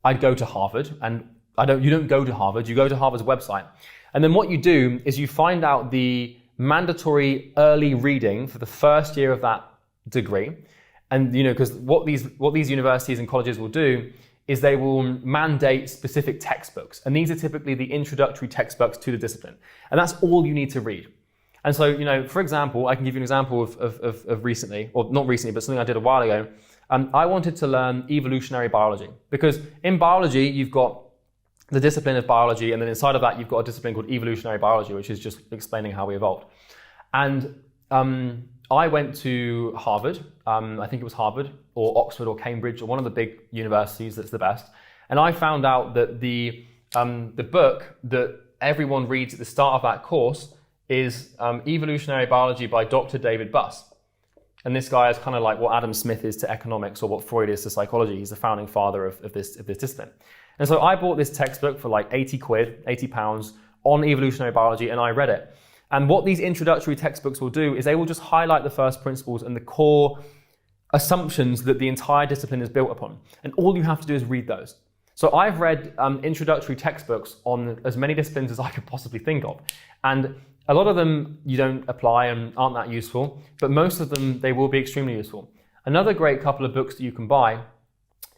I'd go to Harvard, and you don't go to Harvard, you go to Harvard's website. And then what you do is you find out the mandatory early reading for the first year of that degree. And because what these universities and colleges will do is they will mandate specific textbooks. And these are typically the introductory textbooks to the discipline. And that's all you need to read. And so, for example, I can give you an example of recently, or not recently, but something I did a while ago. I wanted to learn evolutionary biology, because in biology, you've got the discipline of biology, and then inside of that, you've got a discipline called evolutionary biology, which is just explaining how we evolved. And I went to Harvard, I think it was Harvard, or Oxford, or Cambridge, or one of the big universities that's the best. And I found out that the book that everyone reads at the start of that course is Evolutionary Biology by Dr. David Buss. And this guy is kind of like what Adam Smith is to economics, or what Freud is to psychology. He's the founding father of this discipline. And so I bought this textbook for like 80 quid, £80 on evolutionary biology, and I read it. And what these introductory textbooks will do is they will just highlight the first principles and the core assumptions that the entire discipline is built upon. And all you have to do is read those. So I've read introductory textbooks on as many disciplines as I could possibly think of. And a lot of them you don't apply and aren't that useful, but most of them, they will be extremely useful. Another great couple of books that you can buy,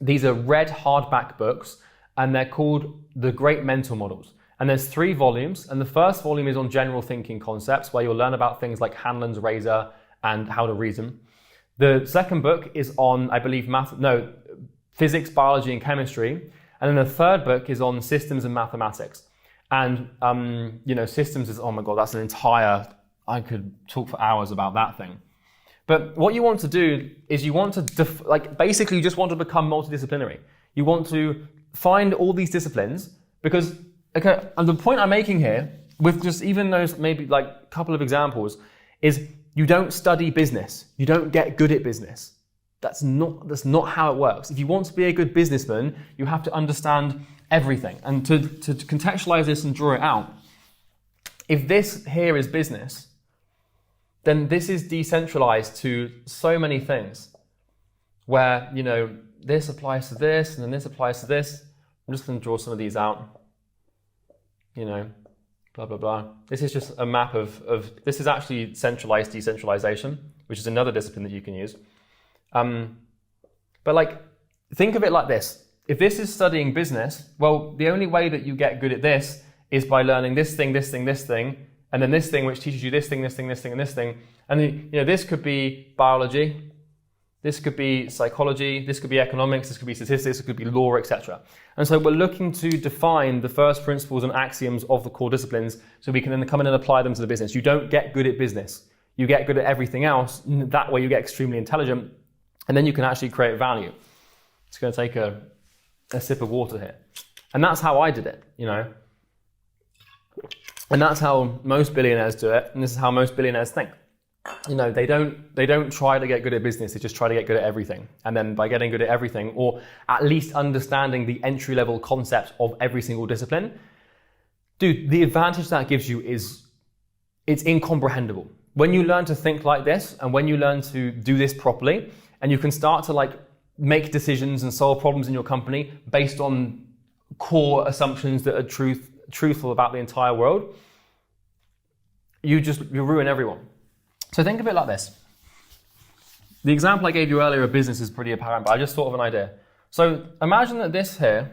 these are red hardback books, and they're called The Great Mental Models. And there's 3 volumes, and the first volume is on general thinking concepts, where you'll learn about things like Hanlon's razor and how to reason. The second book is on, I believe, physics, biology, and chemistry. And then the third book is on systems and mathematics. And, systems is, oh my God, that's an entire, I could talk for hours about that thing. But what you want to do is you want to, basically you just want to become multidisciplinary. You want to find all these disciplines, because, okay, and the point I'm making here, with just even those maybe like couple of examples, is you don't study business. You don't get good at business. That's not how it works. If you want to be a good businessman, you have to understand everything. And to contextualize this and draw it out, if this here is business, then this is decentralized to so many things where, this applies to this and then this applies to this. I'm just going to draw some of these out, blah, blah, blah. This is just a map of this is actually centralized decentralization, which is another discipline that you can use. But think of it like this. If this is studying business, well, the only way that you get good at this is by learning this thing, this thing, this thing, and then this thing which teaches you this thing, this thing, this thing, and this thing. And this could be biology, this could be psychology, this could be economics, this could be statistics, it could be law, etc. And so we're looking to define the first principles and axioms of the core disciplines so we can then come in and apply them to the business. You don't get good at business. You get good at everything else. That way you get extremely intelligent, and then you can actually create value. It's going to take a sip of water here. And that's how I did it, And that's how most billionaires do it, and this is how most billionaires think. They don't try to get good at business, they just try to get good at everything. And then by getting good at everything, or at least understanding the entry-level concepts of every single discipline, dude, the advantage that gives you is it's incomprehensible. When you learn to think like this, and when you learn to do this properly, and you can start to make decisions and solve problems in your company based on core assumptions that are truthful about the entire world, you ruin everyone. So think of it like this. The example I gave you earlier of business is pretty apparent, but I just thought of an idea. So imagine that this here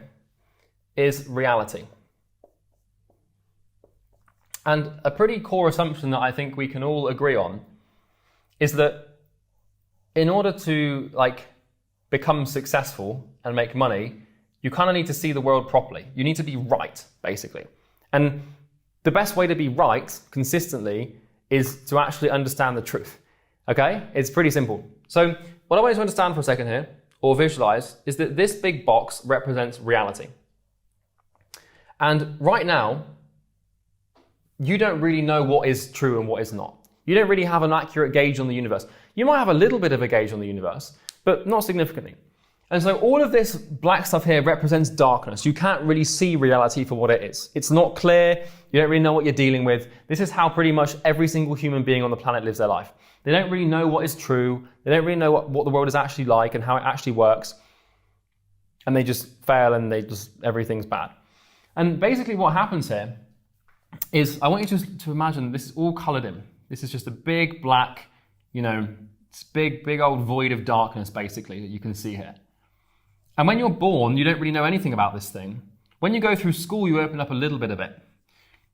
is reality. And a pretty core assumption that I think we can all agree on is that in order to become successful and make money, you kind of need to see the world properly. You need to be right, basically. And the best way to be right consistently is to actually understand the truth. Okay? It's pretty simple. So what I want you to understand for a second here, or visualize, is that this big box represents reality. And right now, you don't really know what is true and what is not. You don't really have an accurate gauge on the universe. You might have a little bit of a gauge on the universe, but not significantly. And so all of this black stuff here represents darkness. You can't really see reality for what it is. It's not clear. You don't really know what you're dealing with. This is how pretty much every single human being on the planet lives their life. They don't really know what is true. They don't really know what the world is actually like and how it actually works. and they just fail and everything's bad. And basically what happens here is, I want you to imagine this is all colored in. This is just a big black, big old void of darkness basically that you can see here. And when you're born, you don't really know anything about this thing. When you go through school, you open up a little bit of it.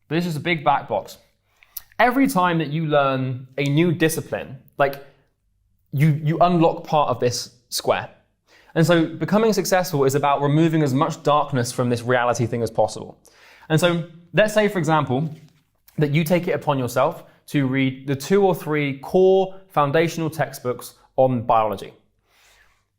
But this is a big black box. Every time that you learn a new discipline, like you unlock part of this square. And so becoming successful is about removing as much darkness from this reality thing as possible. And so let's say, for example, that you take it upon yourself to read the 2 or 3 core foundational textbooks on biology.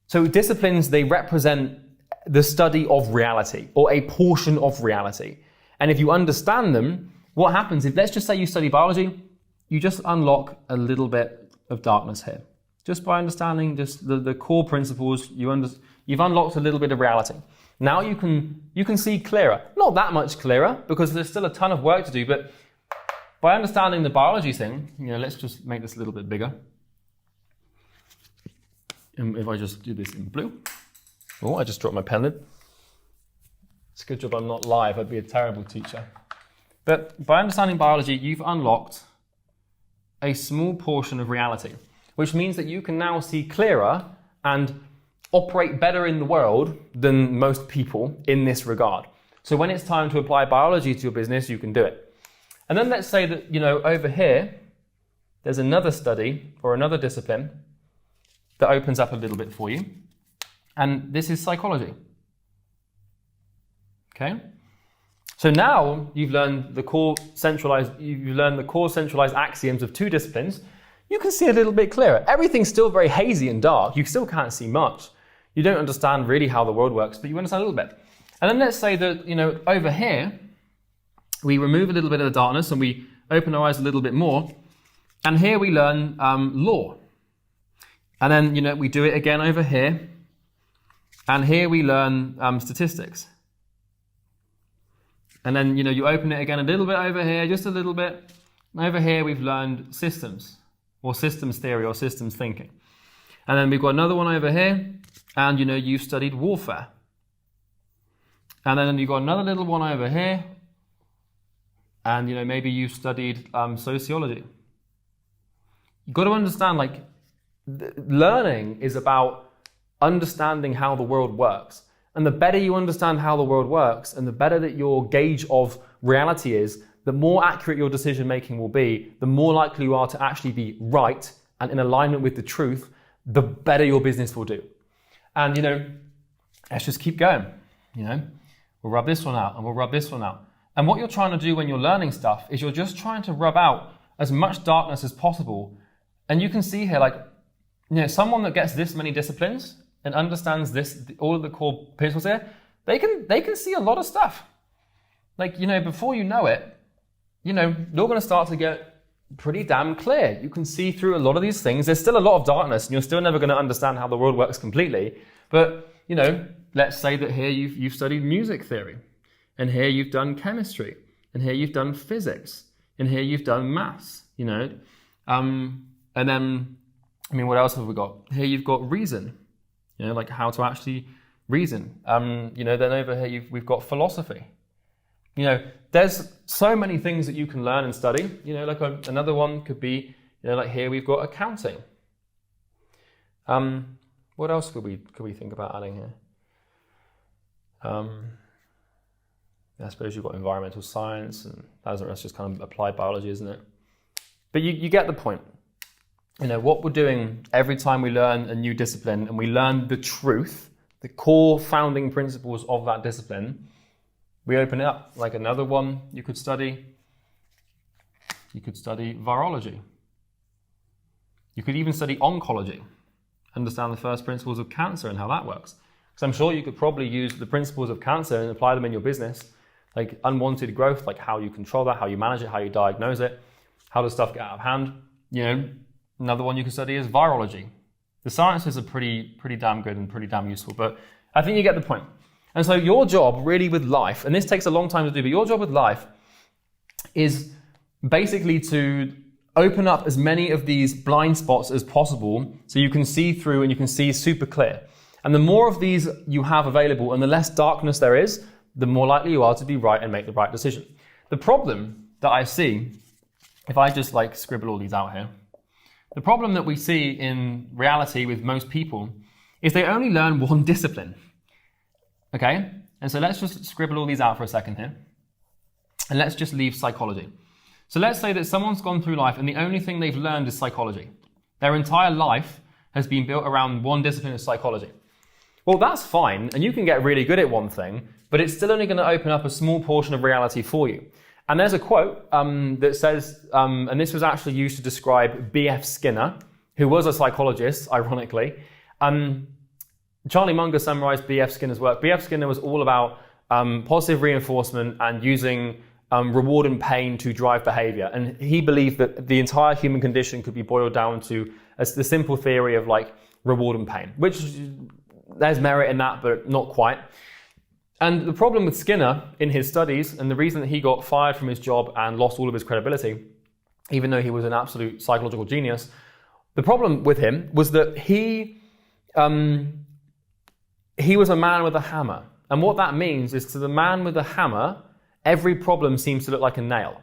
So disciplines, they represent the study of reality or a portion of reality. And if you understand them, what happens if, let's just say you study biology, you just unlock a little bit of darkness here. Just by understanding just the core principles, you've unlocked a little bit of reality. Now you can see clearer. Not that much clearer, because there's still a ton of work to do, but by understanding the biology thing, let's just make this a little bit bigger. And if I just do this in blue. Oh, I just dropped my pen lid. It's a good job I'm not live, I'd be a terrible teacher. But by understanding biology, you've unlocked a small portion of reality, which means that you can now see clearer and operate better in the world than most people in this regard. So when it's time to apply biology to your business, you can do it. And then let's say that, over here, there's another study or another discipline that opens up a little bit for you. And this is psychology. Okay? So now you've learned the core centralized axioms of 2 disciplines. You can see a little bit clearer. Everything's still very hazy and dark. You still can't see much. You don't understand really how the world works, but you understand a little bit. And then let's say that, over here, we remove a little bit of the darkness and we open our eyes a little bit more. And here we learn law. And then, we do it again over here. And here we learn statistics. And then, you open it again a little bit over here, just a little bit. And over here, we've learned systems, or systems theory, or systems thinking. And then we've got another one over here. And, you've studied warfare. And then you've got another little one over here. And, maybe you've studied sociology. You've got to understand, learning is about understanding how the world works. And the better you understand how the world works, and the better that your gauge of reality is, the more accurate your decision making will be, the more likely you are to actually be right and in alignment with the truth, the better your business will do. And, let's just keep going. We'll rub this one out and we'll rub this one out. And what you're trying to do when you're learning stuff is you're just trying to rub out as much darkness as possible. And you can see here, someone that gets this many disciplines and understands all of the core principles here, they can see a lot of stuff. Before you know it, you're going to start to get pretty damn clear. You can see through a lot of these things. There's still a lot of darkness, and you're still never going to understand how the world works completely. But, let's say that here you've studied music theory, and here you've done chemistry, and here you've done physics, and here you've done maths, And then, what else have we got? Here you've got reason. How to actually reason. Then over here we've got philosophy. There's so many things that you can learn and study. Another one could be, here we've got accounting. What else could we think about adding here? I suppose you've got environmental science, and that's just kind of applied biology, isn't it? But you get the point. What we're doing every time we learn a new discipline and we learn the truth, the core founding principles of that discipline, we open it up. Like another one you could study virology. You could even study oncology, understand the first principles of cancer and how that works. Because I'm sure you could probably use the principles of cancer and apply them in your business, like unwanted growth, like how you control that, how you manage it, how you diagnose it, how does stuff get out of hand. Another one you can study is virology. The sciences are pretty damn good and pretty damn useful, but I think you get the point. And so your job really with life, and this takes a long time to do, but your job with life is basically to open up as many of these blind spots as possible so you can see through and you can see super clear. And the more of these you have available and the less darkness there is, the more likely you are to be right and make the right decision. The problem that I see, if I just like scribble all these out here, the problem that we see in reality with most people is they only learn one discipline. Okay? And so let's just scribble all these out for a second here. And let's just leave psychology. So let's say that someone's gone through life and the only thing they've learned is psychology. Their entire life has been built around one discipline of psychology. Well, that's fine, and you can get really good at one thing, but it's still only going to open up a small portion of reality for you. And there's a quote that says, and this was actually used to describe B.F. Skinner, who was a psychologist, ironically. Charlie Munger summarized B.F. Skinner's work. B.F. Skinner was all about positive reinforcement and using reward and pain to drive behavior. And he believed that the entire human condition could be boiled down to the simple theory of like reward and pain, which there's merit in that, but not quite. And the problem with Skinner in his studies, and the reason that he got fired from his job and lost all of his credibility, even though he was an absolute psychological genius, the problem with him was that he was a man with a hammer. And what that means is to the man with a hammer, every problem seems to look like a nail.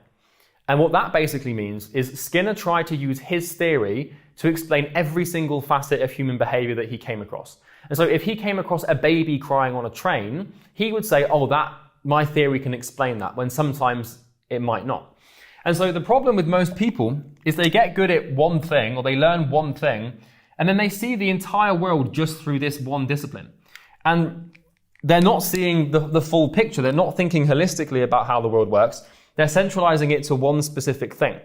And what that basically means is Skinner tried to use his theory to explain every single facet of human behavior that he came across. And so if he came across a baby crying on a train, he would say, oh, my theory can explain that, when sometimes it might not. And so the problem with most people is they get good at one thing, or they learn one thing, and then they see the entire world just through this one discipline. And they're not seeing the full picture. They're not thinking holistically about how the world works. They're centralizing it to one specific thing.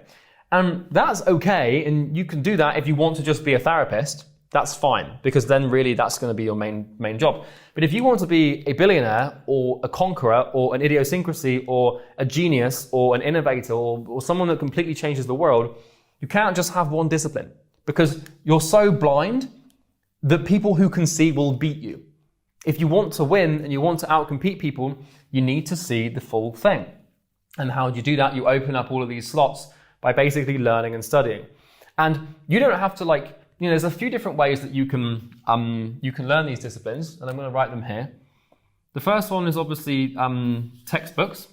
And that's okay, and you can do that if you want to just be a therapist. That's fine, because then really that's going to be your main job. But if you want to be a billionaire or a conqueror or an idiosyncrasy or a genius or an innovator or someone that completely changes the world, you can't just have one discipline, because you're so blind that people who can see will beat you. If you want to win and you want to outcompete people, you need to see the full thing. And how do you do that? You open up all of these slots by basically learning and studying. And you don't have to there's a few different ways that you can learn these disciplines, and I'm going to write them here. The first one is obviously textbooks.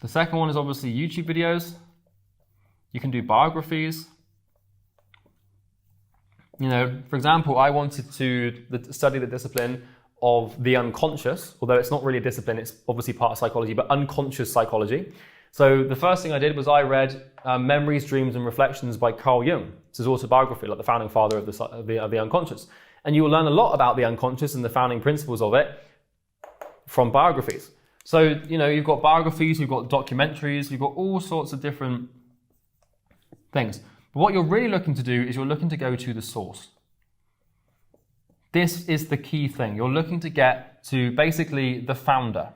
The second one is obviously YouTube videos. You can do biographies. For example, I wanted to study the discipline of the unconscious, although it's not really a discipline, it's obviously part of psychology, but unconscious psychology. So the first thing I did was I read Memories, Dreams and Reflections by Carl Jung. It's his autobiography, like the founding father of the unconscious. And you will learn a lot about the unconscious and the founding principles of it from biographies. So, you've got biographies, you've got documentaries, you've got all sorts of different things. But what you're really looking to do is you're looking to go to the source. This is the key thing. You're looking to get to basically the founder.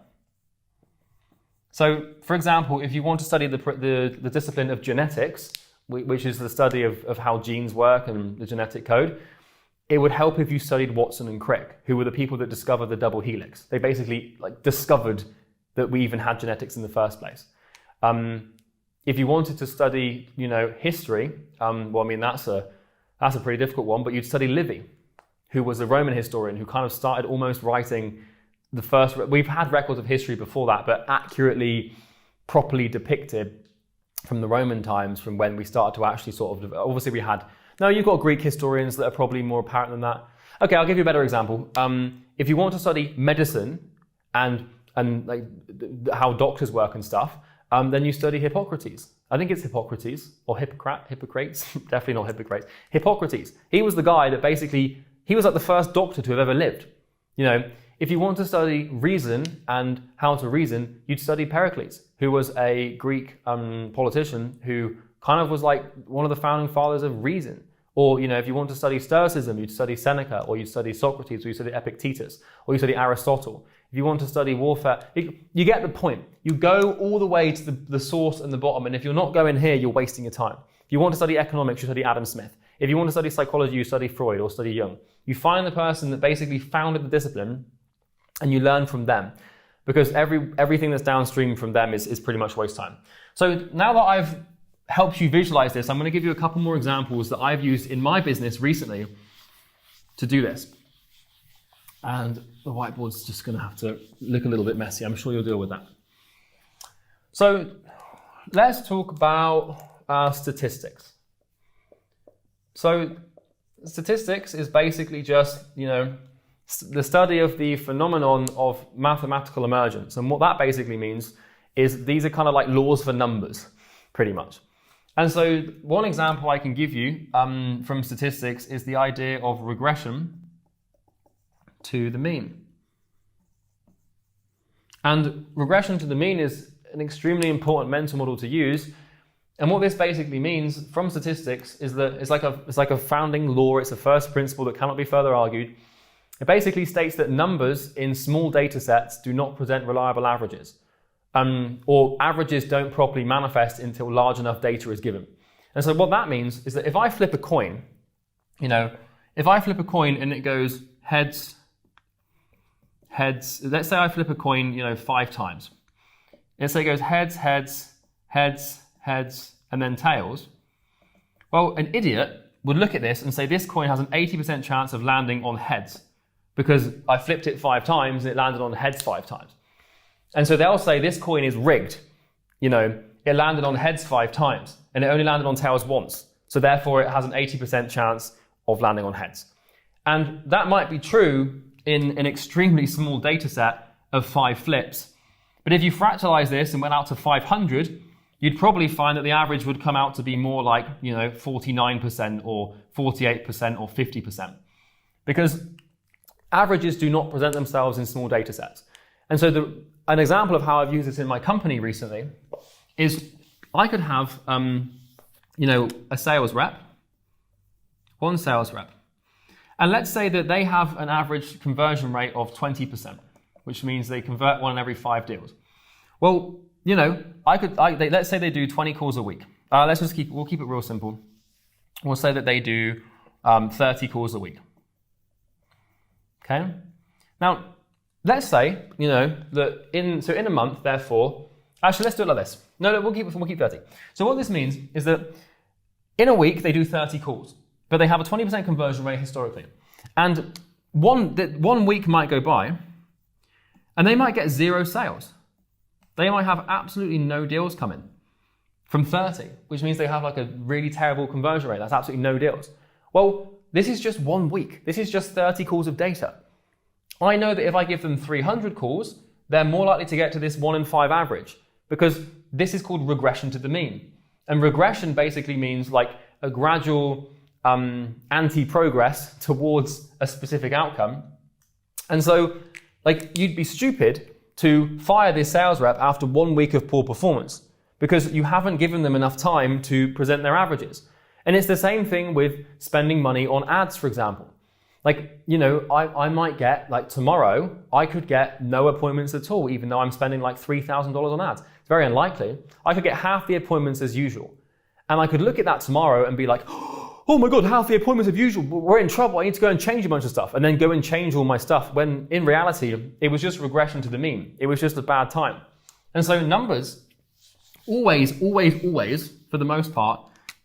So, for example, if you want to study the discipline of genetics, which is the study of how genes work and the genetic code, it would help if you studied Watson and Crick, who were the people that discovered the double helix. They basically discovered that we even had genetics in the first place. If you wanted to study, history, that's a pretty difficult one, but you'd study Livy, who was a Roman historian who kind of started almost writing the first. We've had records of history before that, but accurately, properly depicted from the Roman times, from when we started to actually sort of, obviously we had, no, you've got Greek historians that are probably more apparent than that. Okay, I'll give you a better example. If you want to study medicine and how doctors work and stuff, then you study Hippocrates. I think it's Hippocrates or Hippocrates, definitely not Hippocrates. Hippocrates. He was the guy that basically, he was like the first doctor to have ever lived. If you want to study reason and how to reason, you'd study Pericles, who was a Greek politician who kind of was like one of the founding fathers of reason. Or, if you want to study Stoicism, you'd study Seneca, or you'd study Socrates, or you'd study Epictetus, or you study Aristotle. If you want to study warfare, you get the point. You go all the way to the source and the bottom, and if you're not going here, you're wasting your time. If you want to study economics, you study Adam Smith. If you want to study psychology, you study Freud or study Jung. You find the person that basically founded the discipline, and you learn from them, because everything that's downstream from them is pretty much waste time. So now that I've helps you visualize this, I'm going to give you a couple more examples that I've used in my business recently to do this. And the whiteboard's just going to have to look a little bit messy. I'm sure you'll deal with that. So let's talk about statistics. So statistics is basically just, the study of the phenomenon of mathematical emergence. And what that basically means is these are kind of like laws for numbers, pretty much. And so one example I can give you from statistics is the idea of regression to the mean. And regression to the mean is an extremely important mental model to use. And what this basically means from statistics is that it's like a founding law. It's a first principle that cannot be further argued. It basically states that numbers in small data sets do not present reliable averages, or averages don't properly manifest until large enough data is given. And so what that means is that if I flip a coin, if I flip a coin and it goes heads, let's say I flip a coin, 5 times. And so it goes heads, heads, heads, heads, and then tails. Well, an idiot would look at this and say this coin has an 80% chance of landing on heads because I flipped it 5 times and it landed on heads 5 times. And so they'll say this coin is rigged. It landed on heads 5 times and it only landed on tails once. So therefore it has an 80% chance of landing on heads. And that might be true in an extremely small data set of 5 flips. But if you fractalize this and went out to 500, you'd probably find that the average would come out to be more like, 49% or 48% or 50%. Because averages do not present themselves in small data sets. And so an example of how I've used this in my company recently is I could have, a sales rep, one sales rep. And let's say that they have an average conversion rate of 20%, which means they convert 1 in every 5 deals. Well, let's say they do 20 calls a week. We'll keep it real simple. We'll say that they do 30 calls a week. Okay? Now, let's say, that in a month, therefore, actually, let's do it like this. No, we'll keep 30. So what this means is that in a week, they do 30 calls, but they have a 20% conversion rate historically. And one week might go by, and they might get 0 sales. They might have absolutely no deals coming from 30, which means they have like a really terrible conversion rate. That's absolutely no deals. Well, this is just 1 week. This is just 30 calls of data. I know that if I give them 300 calls, they're more likely to get to this 1 in 5 average because this is called regression to the mean. And regression basically means like a gradual anti-progress towards a specific outcome. And so you'd be stupid to fire this sales rep after 1 week of poor performance because you haven't given them enough time to present their averages. And it's the same thing with spending money on ads, for example. I might get, tomorrow, I could get no appointments at all, even though I'm spending $3,000 on ads. It's very unlikely. I could get half the appointments as usual. And I could look at that tomorrow and be like, oh my God, half the appointments as usual. We're in trouble. I need to go and change a bunch of stuff. And then go and change all my stuff. When in reality, it was just regression to the mean. It was just a bad time. And so numbers, always, for the most part,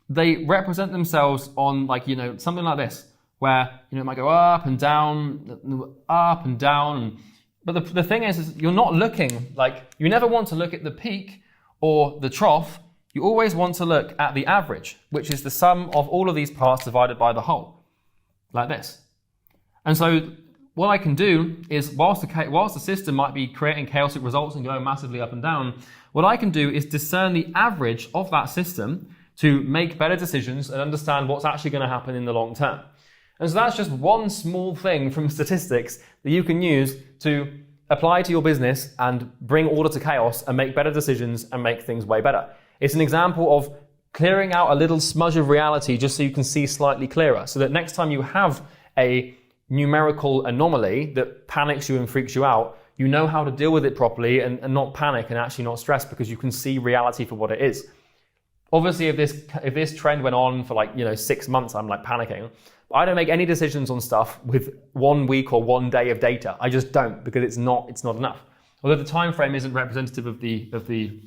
they represent themselves on something like this, where it might go up and down. But the thing is you're not looking, you never want to look at the peak or the trough. You always want to look at the average, which is the sum of all of these parts divided by the whole, like this. And so what I can do is, whilst the system might be creating chaotic results and going massively up and down, what I can do is discern the average of that system to make better decisions and understand what's actually going to happen in the long term. And so that's just one small thing from statistics that you can use to apply to your business and bring order to chaos and make better decisions and make things way better. It's an example of clearing out a little smudge of reality just so you can see slightly clearer, so that next time you have a numerical anomaly that panics you and freaks you out, you know how to deal with it properly and not panic and actually not stress because you can see reality for what it is. Obviously, if this trend went on for 6 months, I'm panicking. I don't make any decisions on stuff with 1 week or 1 day of data. I just don't, because it's not enough. Although the time frame isn't representative of the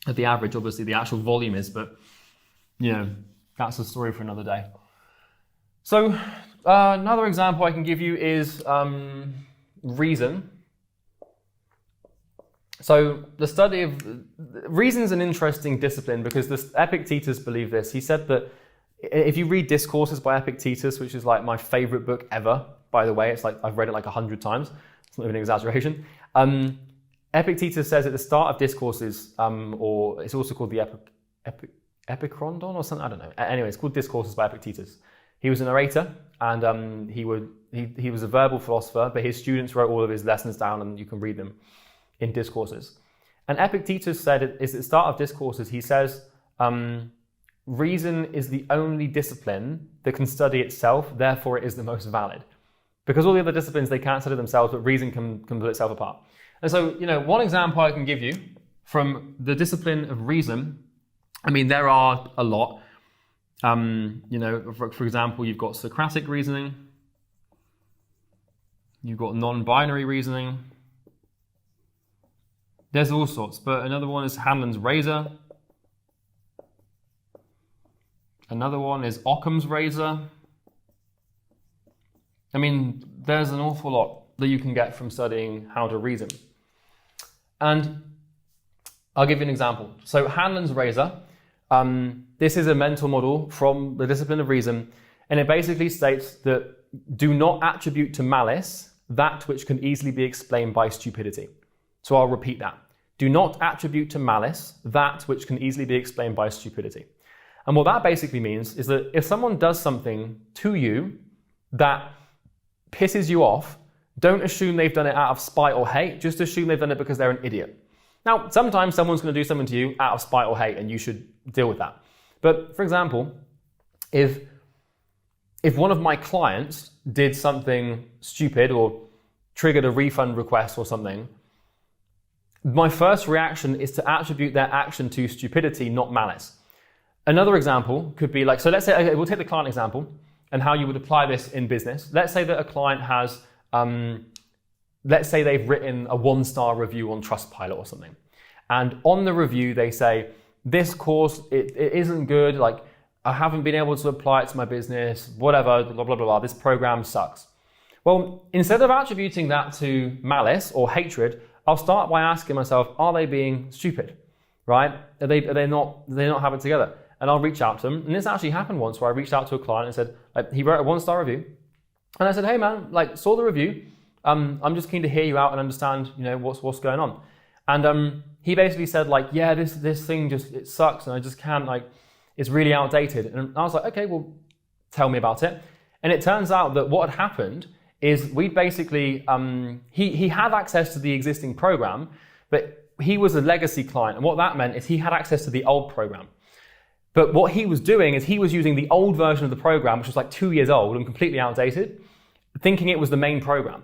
at the average, obviously the actual volume is, but you know, that's a story for another day. So another example I can give you is reason. So the study of reason is an interesting discipline because Epictetus believed this. He said that if you read Discourses by Epictetus, which is like my favorite book ever, by the way, it's like I've read it like 100 times. It's not even an exaggeration. Epictetus says at the start of Discourses, or it's also called the Epichrondon or something, I don't know. Anyway, it's called Discourses by Epictetus. He was a narrator, and he was a verbal philosopher, but his students wrote all of his lessons down, and you can read them in Discourses. And Epictetus said, at the start of Discourses, he says, reason is the only discipline that can study itself, therefore it is the most valid. Because all the other disciplines, they can't study themselves, but reason can pull itself apart. And so, you know, one example I can give you from the discipline of reason, I mean, there are a lot. You know, for example, you've got Socratic reasoning, you've got non-binary reasoning. There's all sorts, but another one is Hanlon's razor. Another one is Occam's razor. I mean, there's an awful lot that you can get from studying how to reason. And I'll give you an example. So Hanlon's razor, this is a mental model from the discipline of reason, and it basically states that do not attribute to malice that which can easily be explained by stupidity. So I'll repeat that. Do not attribute to malice that which can easily be explained by stupidity. And what that basically means is that if someone does something to you that pisses you off, don't assume they've done it out of spite or hate, just assume they've done it because they're an idiot. Now, sometimes someone's going to do something to you out of spite or hate, and you should deal with that. But for example, if one of my clients did something stupid or triggered a refund request or something, my first reaction is to attribute their action to stupidity, not malice. Another example could be like, so let's say, okay, we'll take the client example and how you would apply this in business. Let's say that a client has, let's say they've written a 1-star review on Trustpilot or something. And on the review, they say, this course, it isn't good, like I haven't been able to apply it to my business, whatever, blah, blah, blah, blah, this program sucks. Well, instead of attributing that to malice or hatred, I'll start by asking myself, are they being stupid, right? Are they not have it together? And I'll reach out to them. And this actually happened once where I reached out to a client and said, like, he wrote a 1-star review. And I said, hey man, like saw the review. I'm just keen to hear you out and understand, you know, what's going on. And he basically said like, yeah, this thing just, it sucks and I just can't, like, it's really outdated. And I was like, okay, well, tell me about it. And it turns out that what had happened is we basically, he had access to the existing program, but he was a legacy client. And what that meant is he had access to the old program. But what he was doing is he was using the old version of the program, which was like 2 years old and completely outdated, thinking it was the main program.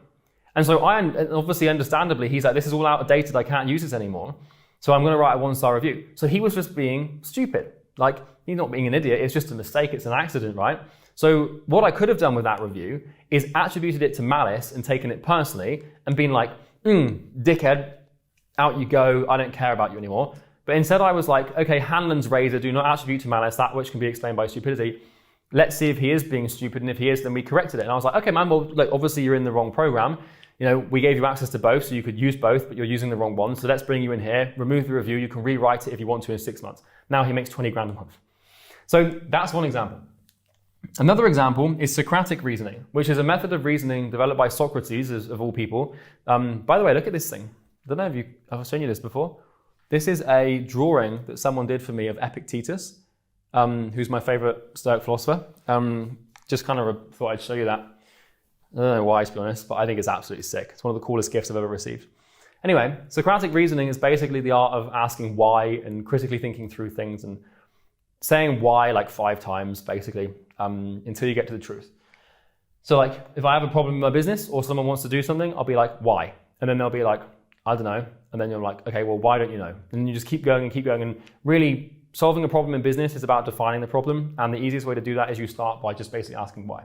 And so obviously, understandably, he's like, this is all outdated, I can't use this anymore. So I'm gonna write a 1-star review. So he was just being stupid. Like, he's not being an idiot, it's just a mistake, it's an accident, right? So what I could have done with that review is attributed it to malice and taken it personally and been like, dickhead, out you go, I don't care about you anymore. But instead I was like, okay, Hanlon's razor, do not attribute to malice that which can be explained by stupidity. Let's see if he is being stupid, and if he is, then we corrected it. And I was like, okay, man, well, like, obviously you're in the wrong program. You know, we gave you access to both, so you could use both, but you're using the wrong one. So let's bring you in here, remove the review, you can rewrite it if you want to in 6 months. Now he makes 20 grand a month. So that's one example. Another example is Socratic reasoning, which is a method of reasoning developed by Socrates, of all people. By the way, look at this thing. I don't know if I've shown you this before. This is a drawing that someone did for me of Epictetus, who's my favorite Stoic philosopher. Just kind of thought I'd show you that. I don't know why, to be honest, but I think it's absolutely sick. It's one of the coolest gifts I've ever received. Anyway, Socratic reasoning is basically the art of asking why and critically thinking through things and saying why like 5 times, basically, until you get to the truth. So like, if I have a problem in my business or someone wants to do something, I'll be like, why? And then they'll be like, I don't know. And then you're like, okay, well, why don't you know? And you just keep going. And really, solving a problem in business is about defining the problem. And the easiest way to do that is you start by just basically asking why.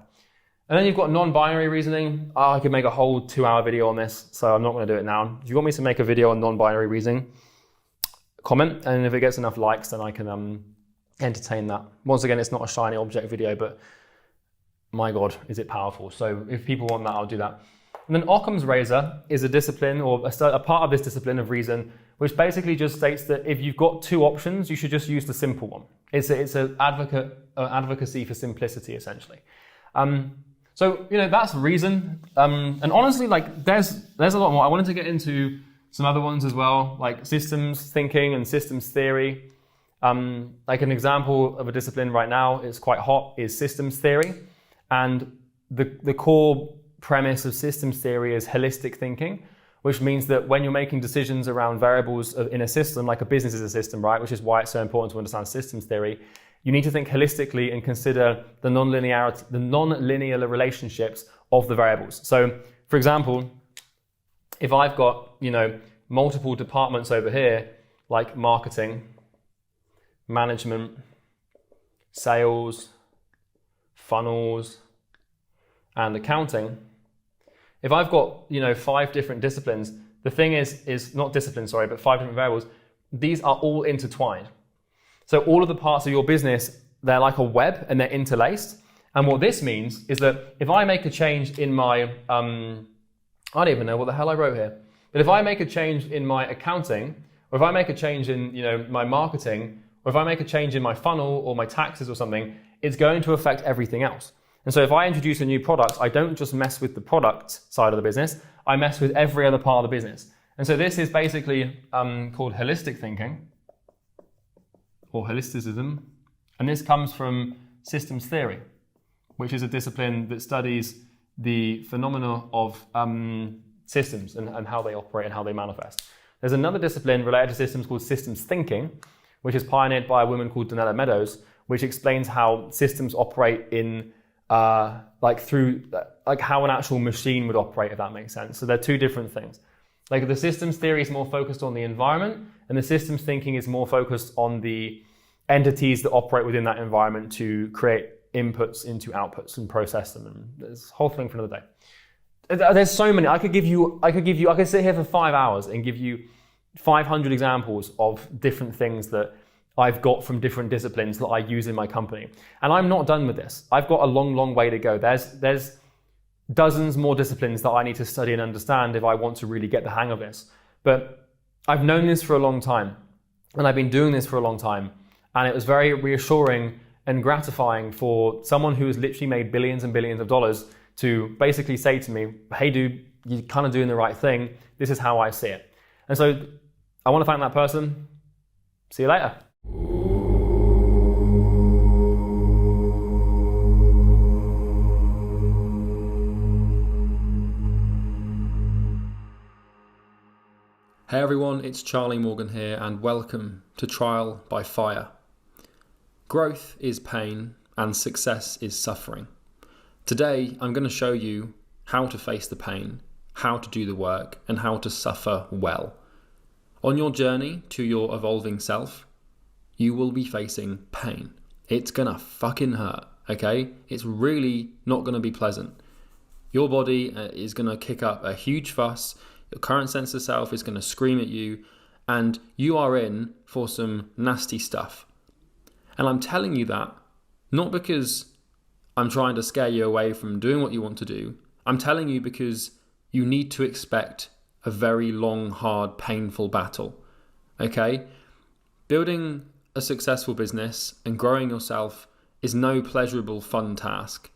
And then you've got non-binary reasoning. I could make a whole 2-hour video on this, so I'm not going to do it now. If you want me to make a video on non-binary reasoning, comment, and if it gets enough likes, then I can entertain that. Once again, it's not a shiny object video, but my God, is it powerful. So if people want that, I'll do that. And then Occam's razor is a discipline, or a part of this discipline of reason, which basically just states that if you've got two options, you should just use the simple one. It's an advocacy for simplicity, essentially. So, that's reason. And honestly, like there's a lot more. I wanted to get into some other ones as well, like systems thinking and systems theory. Like an example of a discipline right now, it's quite hot, is systems theory. And the core premise of systems theory is holistic thinking, which means that when you're making decisions around variables in a system, like a business is a system, right? Which is why it's so important to understand systems theory. You need to think holistically and consider the non-linear relationships of the variables. So, for example, if I've got, multiple departments over here, like marketing, management, sales, funnels, and accounting, if I've got, 5 different disciplines, the thing is not disciplines, sorry, but 5 different variables, these are all intertwined. So all of the parts of your business, they're like a web and they're interlaced. And what this means is that if I make a change in my, I don't even know what the hell I wrote here, but if I make a change in my accounting, or if I make a change in, my marketing, or if I make a change in my funnel or my taxes or something, it's going to affect everything else. And so if I introduce a new product, I don't just mess with the product side of the business, I mess with every other part of the business. And so this is basically called holistic thinking, or holisticism. And this comes from systems theory, which is a discipline that studies the phenomena of systems and how they operate and how they manifest. There's another discipline related to systems called systems thinking, which is pioneered by a woman called Donella Meadows, which explains how systems operate in like how an actual machine would operate, if that makes sense. So they're two different things. Like the systems theory is more focused on the environment, and the systems thinking is more focused on the entities that operate within that environment to create inputs into outputs and process them. And there's a whole thing for another day. There's so many. I could sit here for 5 hours and give you 500 examples of different things that I've got from different disciplines that I use in my company. And I'm not done with this. I've got a long, long way to go. There's dozens more disciplines that I need to study and understand if I want to really get the hang of this. But I've known this for a long time, and I've been doing this for a long time. And it was very reassuring and gratifying for someone who has literally made billions and billions of dollars to basically say to me, hey dude, you're kind of doing the right thing. This is how I see it. And so I want to thank that person. See you later. Hey everyone, it's Charlie Morgan here, and welcome to Trial by Fire. Growth is pain and success is suffering. Today, I'm going to show you how to face the pain, how to do the work, and how to suffer well. On your journey to your evolving self, you will be facing pain. It's gonna fucking hurt, okay? It's really not gonna be pleasant. Your body is gonna kick up a huge fuss. Your current sense of self is gonna scream at you, and you are in for some nasty stuff. And I'm telling you that not because I'm trying to scare you away from doing what you want to do. I'm telling you because you need to expect a very long, hard, painful battle, okay? Building a successful business and growing yourself is no pleasurable, fun task.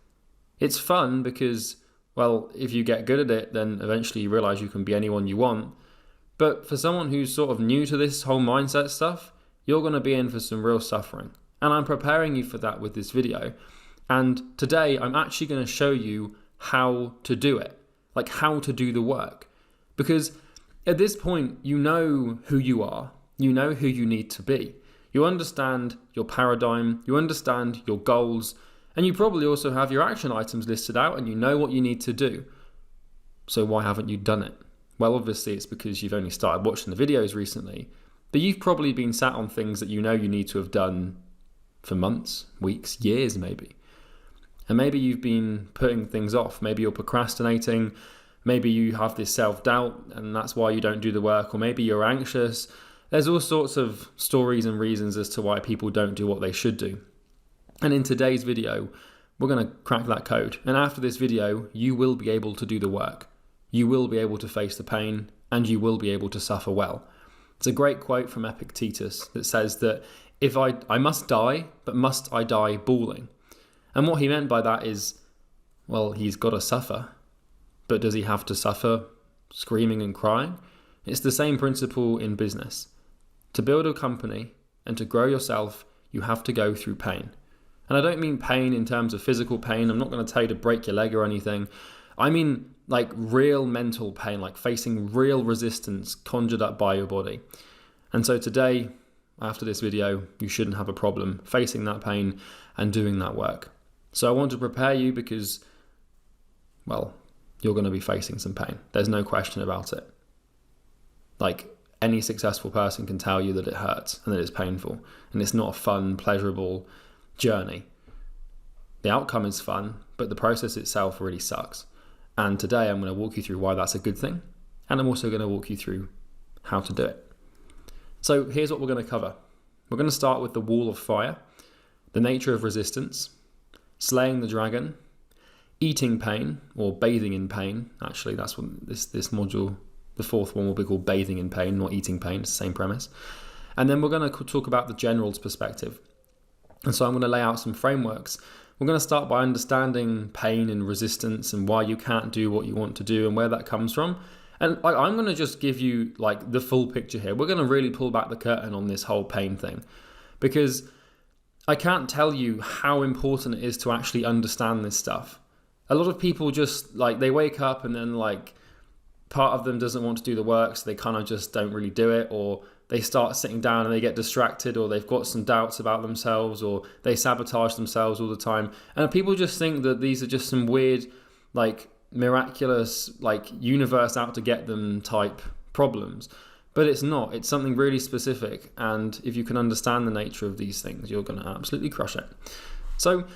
It's fun because, well, if you get good at it, then eventually you realize you can be anyone you want. But for someone who's sort of new to this whole mindset stuff, you're going to be in for some real suffering. And I'm preparing you for that with this video. And today I'm actually going to show you how to do it, like how to do the work. Because at this point, you know who you are, you know who you need to be. You understand your paradigm, you understand your goals, and you probably also have your action items listed out and you know what you need to do. So why haven't you done it? Well, obviously it's because you've only started watching the videos recently, but you've probably been sat on things that you know you need to have done for months, weeks, years maybe. And maybe you've been putting things off. Maybe you're procrastinating. Maybe you have this self-doubt and that's why you don't do the work. Or maybe you're anxious. there's all sorts of stories and reasons as to why people don't do what they should do. And in today's video, we're going to crack that code. And after this video, you will be able to do the work. You will be able to face the pain, and you will be able to suffer well. It's a great quote from Epictetus that says that if I must die, but must I die bawling? And what he meant by that is, well, he's got to suffer, but does he have to suffer screaming and crying? It's the same principle in business. To build a company and to grow yourself, you have to go through pain. And I don't mean pain in terms of physical pain. I'm not going to tell you to break your leg or anything. I mean like real mental pain, like facing real resistance conjured up by your body. And so today, after this video, you shouldn't have a problem facing that pain and doing that work. So I want to prepare you because, well, you're going to be facing some pain. There's no question about it. Like, any successful person can tell you that it hurts and that it's painful and it's not a fun, pleasurable journey. The outcome is fun, but the process itself really sucks. And today I'm going to walk you through why that's a good thing, and I'm also going to walk you through how to do it. So here's what we're going to cover. We're going to start with the wall of fire, the nature of resistance, slaying the dragon, eating pain, or bathing in pain. Actually, that's what this module, the fourth one, will be called bathing in pain, not eating pain. It's the same premise. And then we're going to talk about the general's perspective. And so I'm going to lay out some frameworks. We're going to start by understanding pain and resistance and why you can't do what you want to do and where that comes from. And I'm going to just give you like the full picture here. We're going to really pull back the curtain on this whole pain thing, because I can't tell you how important it is to actually understand this stuff. A lot of people just like, they wake up and then like part of them doesn't want to do the work, so they kind of just don't really do it, or they start sitting down and they get distracted, or they've got some doubts about themselves, or they sabotage themselves all the time. And people just think that these are just some weird, like miraculous, like universe out to get them type problems. But it's not. It's something really specific. And if you can understand the nature of these things, you're going to absolutely crush it. So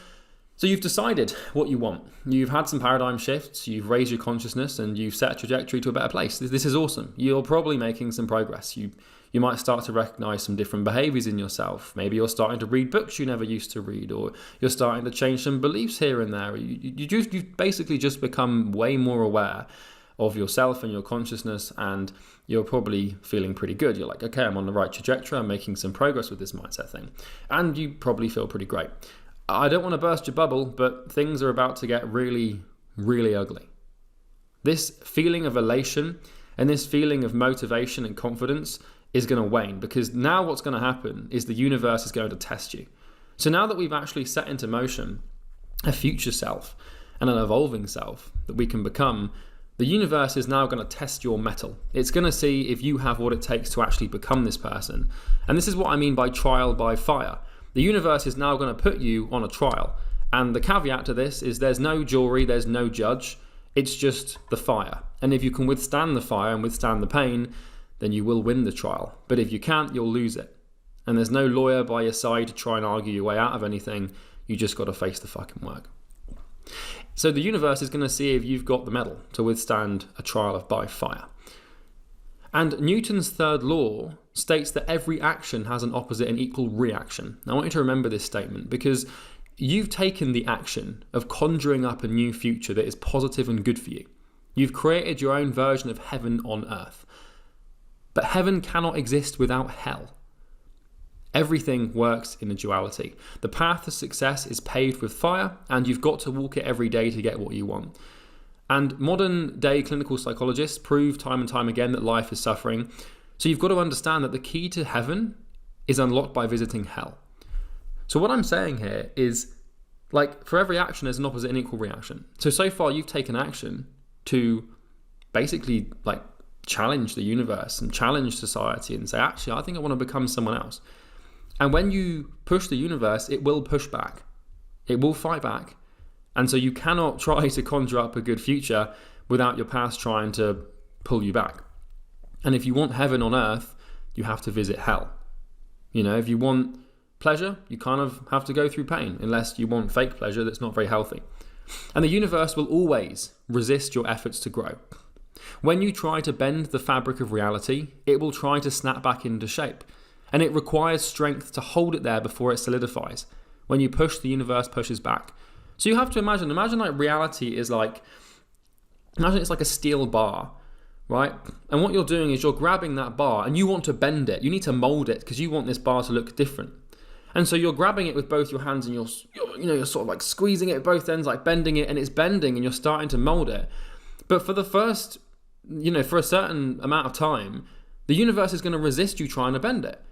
you've decided what you want. You've had some paradigm shifts, you've raised your consciousness, and you've set a trajectory to a better place. This is awesome. You're probably making some progress. You might start to recognize some different behaviors in yourself. Maybe you're starting to read books you never used to read, or you're starting to change some beliefs here and there. You've basically just become way more aware of yourself and your consciousness, and you're probably feeling pretty good. You're like, okay, I'm on the right trajectory. I'm making some progress with this mindset thing. And you probably feel pretty great. I don't want to burst your bubble, but things are about to get really, really ugly. This feeling of elation and this feeling of motivation and confidence is going to wane, because now what's going to happen is the universe is going to test you. So now that we've actually set into motion a future self and an evolving self that we can become, the universe is now going to test your mettle. It's going to see if you have what it takes to actually become this person. And this is what I mean by trial by fire. The universe is now going to put you on a trial. And the caveat to this is there's no jury, there's no judge. It's just the fire. And if you can withstand the fire and withstand the pain, then you will win the trial. But if you can't, you'll lose it. And there's no lawyer by your side to try and argue your way out of anything. You just got to face the fucking work. So the universe is going to see if you've got the mettle to withstand a trial by fire. And Newton's third law states that every action has an opposite and equal reaction. Now, I want you to remember this statement, because you've taken the action of conjuring up a new future that is positive and good for you. You've created your own version of heaven on earth. But heaven cannot exist without hell. Everything works in a duality. The path to success is paved with fire, and you've got to walk it every day to get what you want. And modern day clinical psychologists prove time and time again that life is suffering. So you've got to understand that the key to heaven is unlocked by visiting hell. So what I'm saying here is, like, for every action there's an opposite and equal reaction. So far you've taken action to basically like challenge the universe and challenge society and say, actually, I think I want to become someone else. And when you push the universe, it will push back. It will fight back. And so you cannot try to conjure up a good future without your past trying to pull you back. And if you want heaven on earth, you have to visit hell. You know, if you want pleasure, you kind of have to go through pain, unless you want fake pleasure that's not very healthy. And the universe will always resist your efforts to grow. When you try to bend the fabric of reality, it will try to snap back into shape. And it requires strength to hold it there before it solidifies. When you push, the universe pushes back. So you have to imagine like reality is like, imagine it's like a steel bar, right? And what you're doing is you're grabbing that bar and you want to bend it. You need to mold it because you want this bar to look different. And so you're grabbing it with both your hands and you're sort of like squeezing it at both ends, like bending it, and it's bending and you're starting to mold it. But for the first, for a certain amount of time, the universe is going to resist you trying to bend it.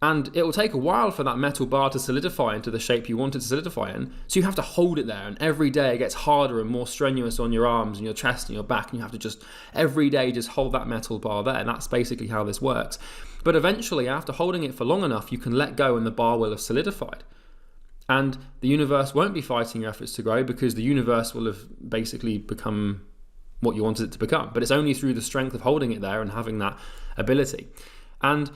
And it will take a while for that metal bar to solidify into the shape you want it to solidify in. So you have to hold it there. And every day it gets harder and more strenuous on your arms and your chest and your back. And you have to just every day just hold that metal bar there. And that's basically how this works. But eventually, after holding it for long enough, you can let go and the bar will have solidified. And the universe won't be fighting your efforts to grow because the universe will have basically become what you wanted it to become. But it's only through the strength of holding it there and having that ability. And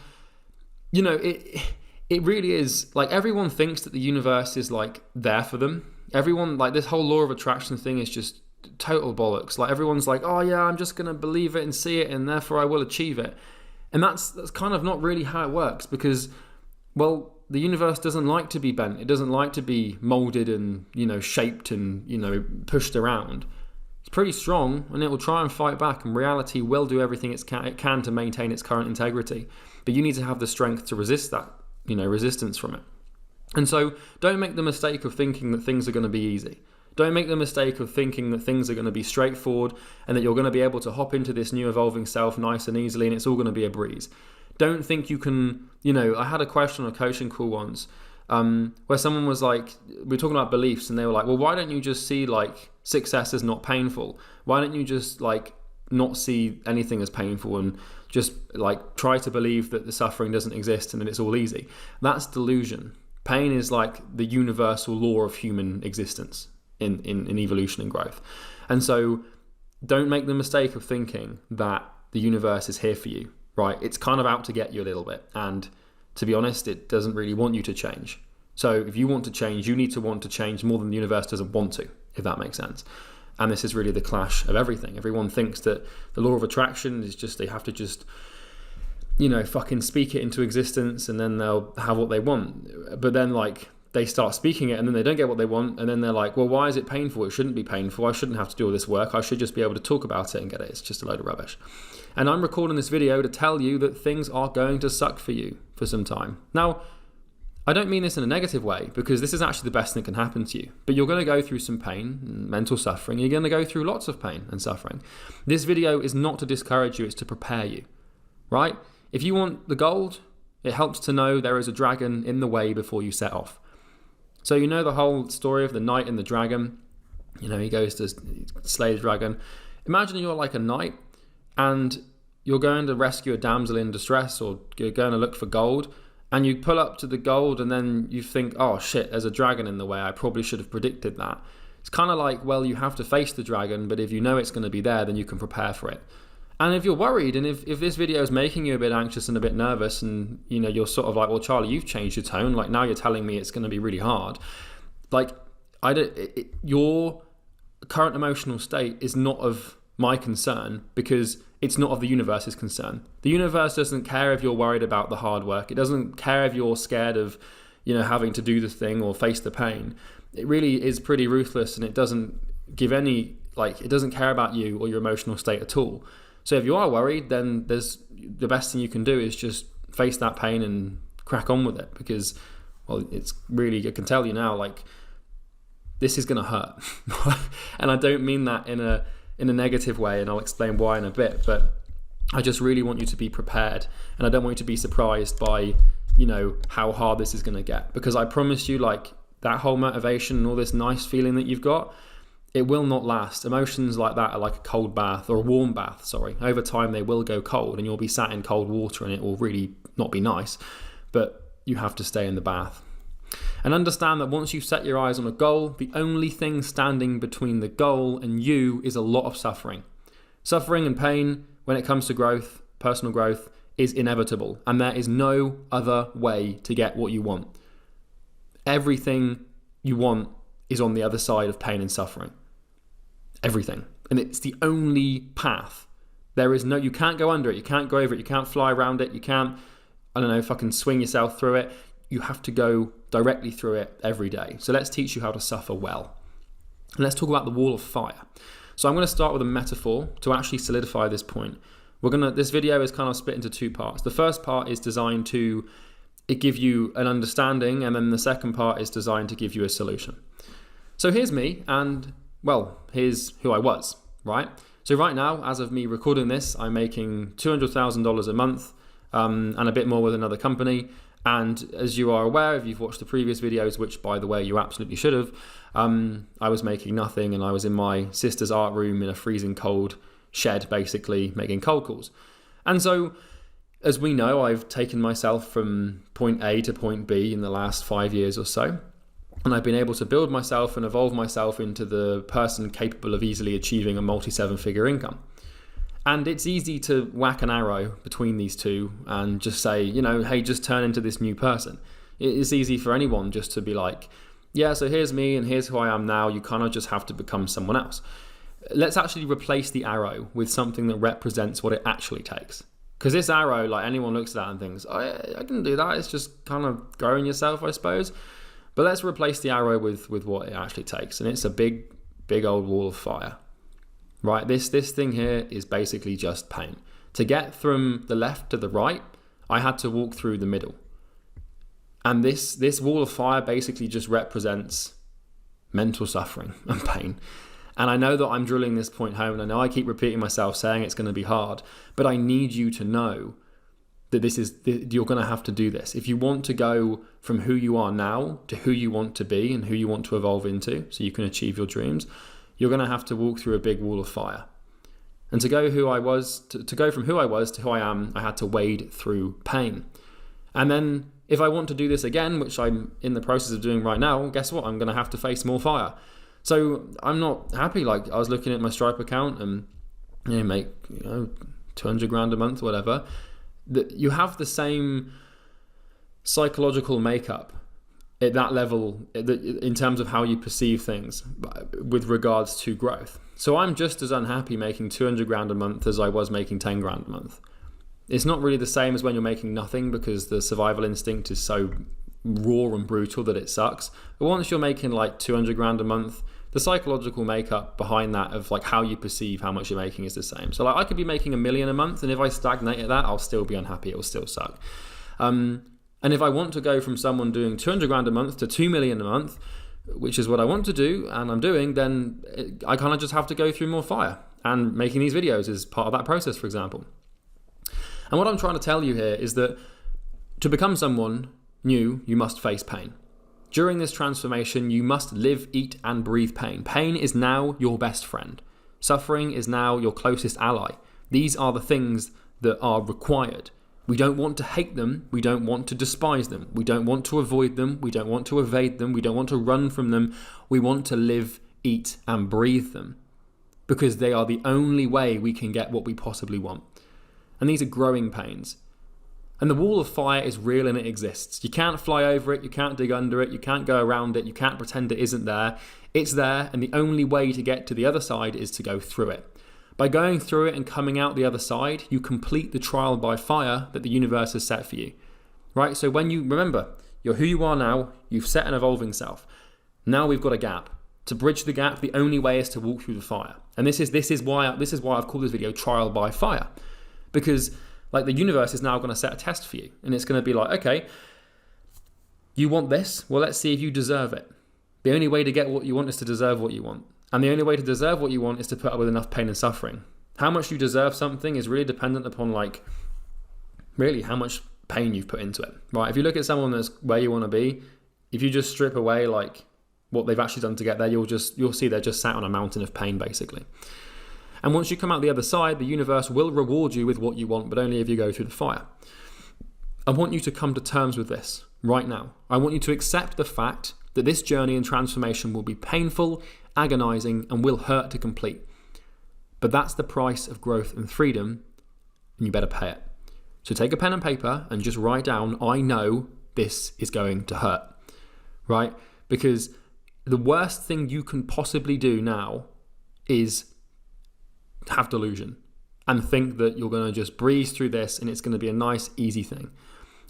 it really is like everyone thinks that the universe is like there for them. Everyone, like this whole law of attraction thing is just total bollocks. Like everyone's like, oh yeah, I'm just going to believe it and see it and therefore I will achieve it. And that's kind of not really how it works because, well, the universe doesn't like to be bent. It doesn't like to be molded and, shaped and, pushed around. It's pretty strong and it will try and fight back, and reality will do everything it can to maintain its current integrity. But you need to have the strength to resist that, resistance from it. And so don't make the mistake of thinking that things are going to be easy. Don't make the mistake of thinking that things are going to be straightforward and that you're going to be able to hop into this new evolving self nice and easily and it's all going to be a breeze. Don't think you can, I had a question on a coaching call once where someone was like, we were talking about beliefs and they were like, well, why don't you just see like success as not painful? Why don't you just like not see anything as painful and just like try to believe that the suffering doesn't exist and that it's all easy? That's delusion. Pain is like the universal law of human existence in evolution and growth. And so don't make the mistake of thinking that the universe is here for you, right? It's kind of out to get you a little bit. And to be honest, it doesn't really want you to change. So if you want to change, you need to want to change more than the universe doesn't want to, if that makes sense. And this is really the clash of everything. Everyone thinks that the law of attraction is just, they have to just, fucking speak it into existence and then they'll have what they want. But then like they start speaking it and then they don't get what they want. And then they're like, well, why is it painful? It shouldn't be painful. I shouldn't have to do all this work. I should just be able to talk about it and get it. It's just a load of rubbish. And I'm recording this video to tell you that things are going to suck for you for some time. Now, I don't mean this in a negative way because this is actually the best thing that can happen to you. But you're going to go through some pain, mental suffering. You're going to go through lots of pain and suffering. This video is not to discourage you. It's to prepare you, right? If you want the gold, it helps to know there is a dragon in the way before you set off. So you know the whole story of the knight and the dragon. He goes to slay the dragon. Imagine you're like a knight and you're going to rescue a damsel in distress or you're going to look for gold. And you pull up to the gold and then you think, oh shit, there's a dragon in the way. I probably should have predicted that. It's kind of like, well, you have to face the dragon, but if you know it's going to be there, then you can prepare for it. And if you're worried and if this video is making you a bit anxious and a bit nervous and, you're sort of like, well, Charlie, you've changed your tone. Like now you're telling me it's going to be really hard. Like your current emotional state is not of my concern because it's not of the universe's concern. The universe doesn't care if you're worried about the hard work. It doesn't care if you're scared of, having to do the thing or face the pain. It really is pretty ruthless and it doesn't give any, it doesn't care about you or your emotional state at all. So if you are worried, then the best thing you can do is just face that pain and crack on with it because, well, it's really, I can tell you now, this is going to hurt. And I don't mean that in a negative way, and I'll explain why in a bit, but I just really want you to be prepared and I don't want you to be surprised by, how hard this is going to get, because I promise you, that whole motivation and all this nice feeling that you've got, it will not last. Emotions like that are like a cold bath or a warm bath, sorry. Over time, they will go cold and you'll be sat in cold water and it will really not be nice, but you have to stay in the bath. And understand that once you've set your eyes on a goal, the only thing standing between the goal and you is a lot of suffering. Suffering and pain, when it comes to growth, personal growth, is inevitable. And there is no other way to get what you want. Everything you want is on the other side of pain and suffering. Everything. And it's the only path You can't go under it, you can't go over it, you can't fly around it, you can't, I don't know, fucking swing yourself through it. You have to go directly through it every day. So let's teach you how to suffer well. And let's talk about the wall of fire. So I'm going to start with a metaphor to actually solidify this point. This video is kind of split into two parts. The first part is designed to give you an understanding, and then the second part is designed to give you a solution. So here's me, and well, here's who I was, right? So right now, as of me recording this, I'm making $200,000 a month, and a bit more with another company. And as you are aware, if you've watched the previous videos, which by the way, you absolutely should have, I was making nothing, and I was in my sister's art room in a freezing cold shed, basically making cold calls. And so, as we know, I've taken myself from point A to point B in the last 5 years or so. And I've been able to build myself and evolve myself into the person capable of easily achieving a multi-7-figure income. And it's easy to whack an arrow between these two and just say, hey, just turn into this new person. It's easy for anyone just to be like, yeah, so here's me and here's who I am now. You kind of just have to become someone else. Let's actually replace the arrow with something that represents what it actually takes. Because this arrow, like, anyone looks at that and thinks, oh, I can do that. It's just kind of growing yourself, I suppose. But let's replace the arrow with what it actually takes. And it's a big, big old wall of fire. Right, this thing here is basically just pain. To get from the left to the right, I had to walk through the middle. And this wall of fire basically just represents mental suffering and pain. And I know that I'm drilling this point home, and I know I keep repeating myself saying it's going to be hard, but I need you to know that you're going to have to do this. If you want to go from who you are now to who you want to be and who you want to evolve into so you can achieve your dreams, you're going to have to walk through a big wall of fire. And to go from who I was to who I am, I had to wade through pain. And then if I want to do this again, which I'm in the process of doing right now, guess what? I'm going to have to face more fire. So I'm not happy. Like, I was looking at my Stripe account and make 200 grand a month, whatever. You have the same psychological makeup at that level in terms of how you perceive things with regards to growth. So I'm just as unhappy making 200 grand a month as I was making 10 grand a month. It's not really the same as when you're making nothing, because the survival instinct is so raw and brutal that it sucks. But once you're making like 200 grand a month, the psychological makeup behind that of like how you perceive how much you're making is the same. So like, I could be making $1 million a month, and if I stagnate at that, I'll still be unhappy. It will still suck. And if I want to go from someone doing 200 grand a month to 2 million a month, which is what I want to do and I'm doing, then I kind of just have to go through more fire. And making these videos is part of that process, for example. And what I'm trying to tell you here is that to become someone new, you must face pain. During this transformation, you must live, eat, and breathe pain. Pain is now your best friend. Suffering is now your closest ally. These are the things that are required. We don't want to hate them. We don't want to despise them. We don't want to avoid them. We don't want to evade them. We don't want to run from them. We want to live, eat, and breathe them, because they are the only way we can get what we possibly want. And these are growing pains. And the wall of fire is real and it exists. You can't fly over it. You can't dig under it. You can't go around it. You can't pretend it isn't there. It's there, and the only way to get to the other side is to go through it. By going through it and coming out the other side, you complete the trial by fire that the universe has set for you. Right? So when you remember, you're who you are now, you've set an evolving self. Now we've got a gap. To bridge the gap, the only way is to walk through the fire. And this is why I've called this video Trial by Fire. Because like, the universe is now going to set a test for you, and it's going to be like, okay, you want this? Well, let's see if you deserve it. The only way to get what you want is to deserve what you want. And the only way to deserve what you want is to put up with enough pain and suffering. How much you deserve something is really dependent upon like really how much pain you've put into it, right? If you look at someone that's where you want to be, if you just strip away like what they've actually done to get there, you'll see they're just sat on a mountain of pain, basically. And once you come out the other side, the universe will reward you with what you want, but only if you go through the fire. I want you to come to terms with this right now. I want you to accept the fact that this journey and transformation will be painful, agonizing, and will hurt to complete. But that's the price of growth and freedom, and you better pay it. So take a pen and paper and just write down, I know this is going to hurt, right? Because the worst thing you can possibly do now is have delusion and think that you're going to just breeze through this and it's going to be a nice, easy thing.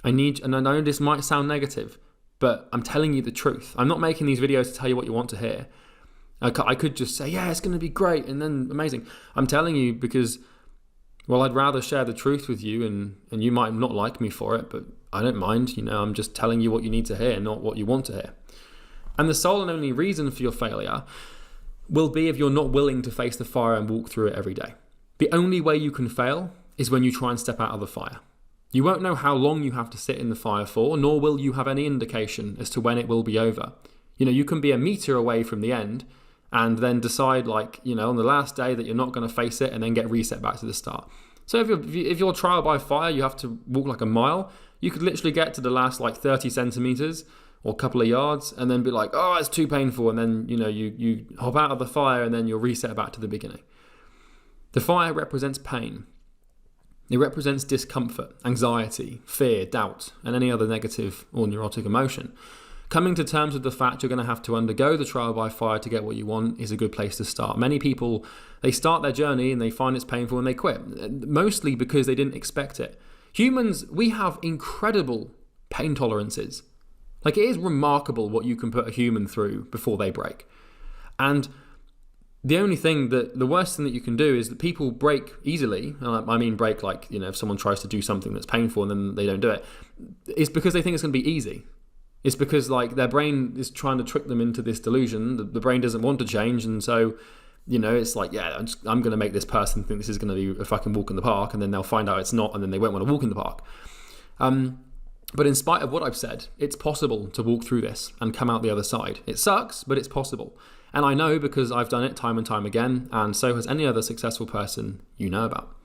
And I know this might sound negative, but I'm telling you the truth. I'm not making these videos to tell you what you want to hear. I could just say, yeah, it's going to be great and then amazing. I'm telling you because, well, I'd rather share the truth with you, and you might not like me for it, but I don't mind. I'm just telling you what you need to hear, not what you want to hear. And the sole and only reason for your failure will be if you're not willing to face the fire and walk through it every day. The only way you can fail is when you try and step out of the fire. You won't know how long you have to sit in the fire for, nor will you have any indication as to when it will be over. You can be a meter away from the end and then decide on the last day that you're not going to face it and then get reset back to the start. So if you're trial by fire, you have to walk like a mile, you could literally get to the last 30 centimeters or a couple of yards and then be like, oh, it's too painful. And then, you hop out of the fire and then you'll reset back to the beginning. The fire represents pain. It represents discomfort, anxiety, fear, doubt, and any other negative or neurotic emotion. Coming to terms with the fact you're going to have to undergo the trial by fire to get what you want is a good place to start. Many people, they start their journey and they find it's painful and they quit, mostly because they didn't expect it. Humans, we have incredible pain tolerances. It is remarkable what you can put a human through before they break. And the worst thing that you can do is that people break easily. I mean break if someone tries to do something that's painful and then they don't do it, it's because they think it's going to be easy. It's because their brain is trying to trick them into this delusion. The brain doesn't want to change, and so it's I'm going to make this person think this is going to be a fucking walk in the park, and then they'll find out it's not, and then they won't want to walk in the park. But in spite of what I've said, it's possible to walk through this and come out the other side. It sucks, but it's possible. And I know because I've done it time and time again, and so has any other successful person you know about.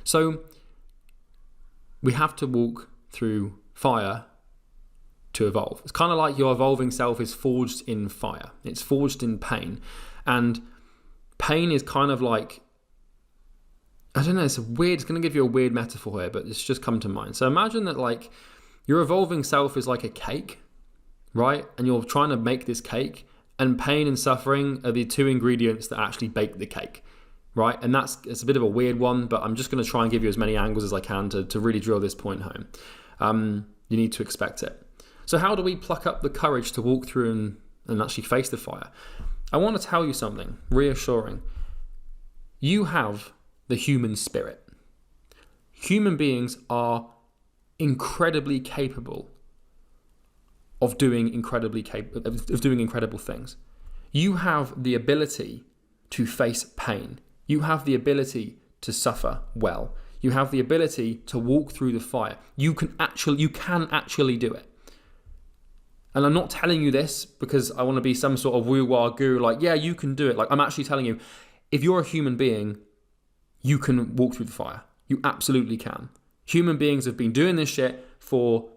So we have to walk through fire to evolve. It's kind of like your evolving self is forged in fire. It's forged in pain. And pain is kind of I don't know, it's going to give you a weird metaphor here, but it's just come to mind. So imagine that your evolving self is like a cake, right? And you're trying to make this cake, and pain and suffering are the two ingredients that actually bake the cake, right? And it's a bit of a weird one, but I'm just going to try and give you as many angles as I can to really drill this point home. You need to expect it. So how do we pluck up the courage to walk through and actually face the fire? I want to tell you something reassuring. You have the human spirit. Human beings are incredibly capable of doing incredible things. You have the ability to face pain. You have the ability to suffer well. You have the ability to walk through the fire. You can actually do it. And I'm not telling you this because I want to be some sort of woo-wah guru, yeah, you can do it. I'm actually telling you, if you're a human being, you can walk through the fire. You absolutely can. Human beings have been doing this shit for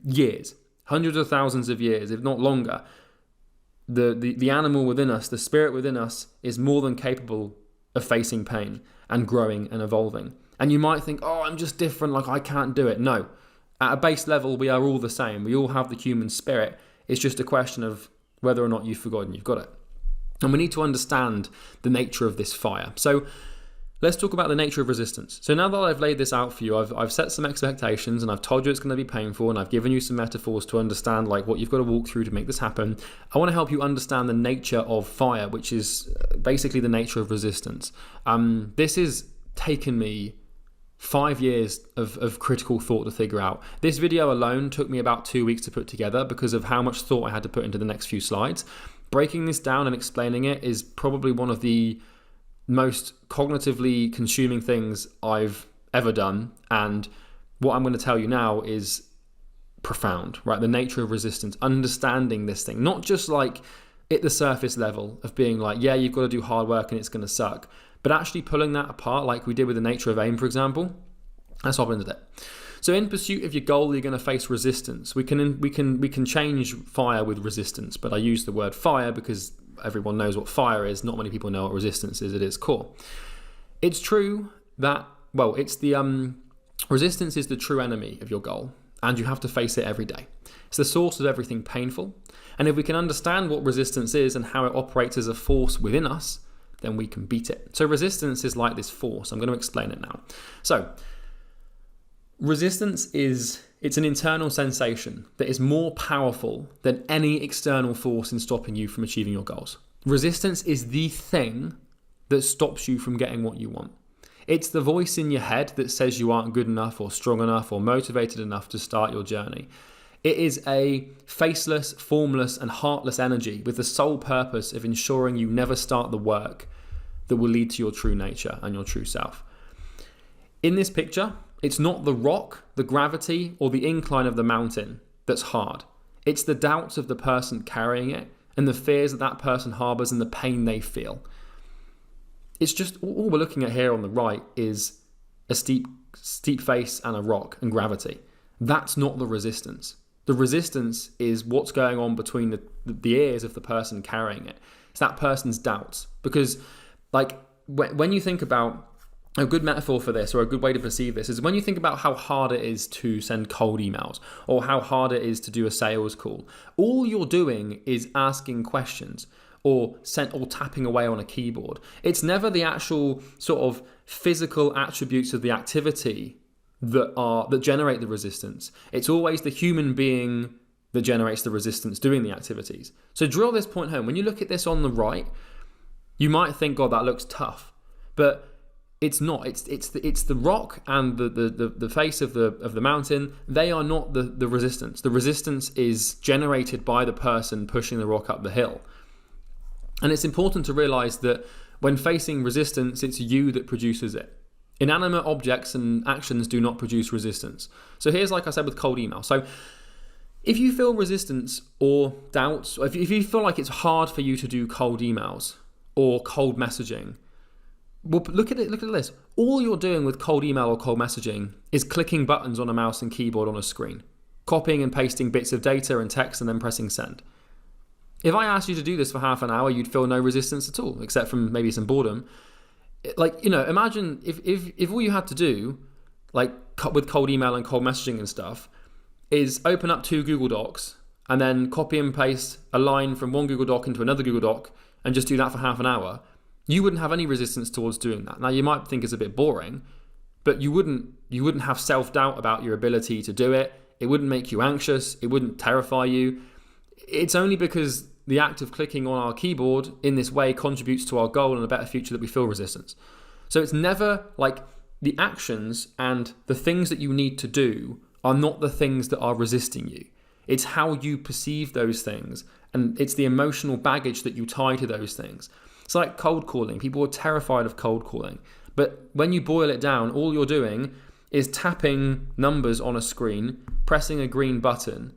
years, hundreds of thousands of years, if not longer. The animal within us, the spirit within us, is more than capable of facing pain and growing and evolving. And you might think, oh, I'm just different, I can't do it. No. At a base level, we are all the same. We all have the human spirit. It's just a question of whether or not you've forgotten you've got it. And we need to understand the nature of this fire. So let's talk about the nature of resistance. So now that I've laid this out for you, I've set some expectations and I've told you it's going to be painful, and I've given you some metaphors to understand what you've got to walk through to make this happen. I want to help you understand the nature of fire, which is basically the nature of resistance. This has taken me 5 years of critical thought to figure out. This video alone took me about 2 weeks to put together because of how much thought I had to put into the next few slides. Breaking this down and explaining it is probably one of the most cognitively consuming things I've ever done. And what I'm going to tell you now is profound, right? The nature of resistance, understanding this thing, not just at the surface level of being yeah, you've got to do hard work and it's going to suck, but actually pulling that apart like we did with the nature of aim, for example. Let's hop into that. So in pursuit of your goal, you're going to face resistance. We can change fire with resistance, but I use the word fire because everyone knows what fire is. Not many people know what resistance is at its core. It's true that, resistance is the true enemy of your goal, and you have to face it every day. It's the source of everything painful. And if we can understand what resistance is and how it operates as a force within us, then we can beat it. So resistance is like this force. I'm going to explain it now. So resistance it's an internal sensation that is more powerful than any external force in stopping you from achieving your goals. Resistance is the thing that stops you from getting what you want. It's the voice in your head that says you aren't good enough or strong enough or motivated enough to start your journey. It is a faceless, formless, and heartless energy with the sole purpose of ensuring you never start the work that will lead to your true nature and your true self. In this picture, it's not the rock, the gravity, or the incline of the mountain that's hard. It's the doubts of the person carrying it and the fears that that person harbors and the pain they feel. It's just, all we're looking at here on the right is a steep face and a rock and gravity. That's not the resistance. The resistance is what's going on between the ears of the person carrying it. It's that person's doubts. Because like when you think about, a good metaphor for this, or a good way to perceive this, is when you think about how hard it is to send cold emails or how hard it is to do a sales call. All you're doing is asking questions or tapping away on a keyboard. It's never the actual sort of physical attributes of the activity that generate the resistance. It's always the human being that generates the resistance doing the activities. So drill this point home. When you look at this on the right, you might think, God, that looks tough, but it's not. It's the rock and the face of the mountain. They are not the resistance. The resistance is generated by the person pushing the rock up the hill. And it's important to realize that when facing resistance, it's you that produces it. Inanimate objects and actions do not produce resistance. So here's, like I said, with cold email. So if you feel resistance or doubts, or if you feel like it's hard for you to do cold emails or cold messaging, well, look at this. All you're doing with cold email or cold messaging is clicking buttons on a mouse and keyboard on a screen, copying and pasting bits of data and text and then pressing send. If I asked you to do this for half an hour, you'd feel no resistance at all, except from maybe some boredom. Like, imagine if all you had to do, like with cold email and cold messaging and stuff, is open up 2 Google Docs and then copy and paste a line from one Google Doc into another Google Doc and just do that for half an hour, you wouldn't have any resistance towards doing that. Now, you might think it's a bit boring, but you wouldn't have self-doubt about your ability to do it. It wouldn't make you anxious. It wouldn't terrify you. It's only because the act of clicking on our keyboard in this way contributes to our goal and a better future that we feel resistance. So it's never like the actions and the things that you need to do are not the things that are resisting you. It's how you perceive those things, and it's the emotional baggage that you tie to those things. It's like cold calling. People are terrified of cold calling. But when you boil it down, all you're doing is tapping numbers on a screen, pressing a green button,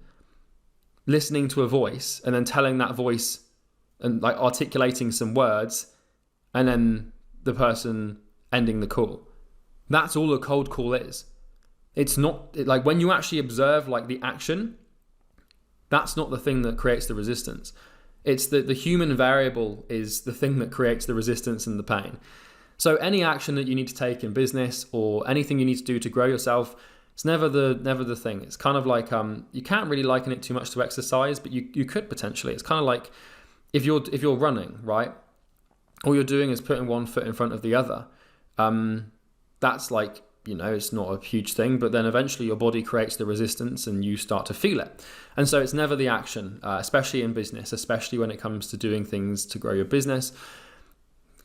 listening to a voice, and then telling that voice and like articulating some words, and then the person ending the call. That's all a cold call is. It's not like when you actually observe like the action, that's not the thing that creates the resistance. It's the human variable is the thing that creates the resistance and the pain. So any action that you need to take in business or anything you need to do to grow yourself, it's never the thing. It's kind of like you can't really liken it too much to exercise, but you could potentially. It's kind of like if you're running, right? All you're doing is putting one foot in front of the other. That's like, it's not a huge thing, but then eventually your body creates the resistance and you start to feel it. And so it's never the action, especially in business, especially when it comes to doing things to grow your business,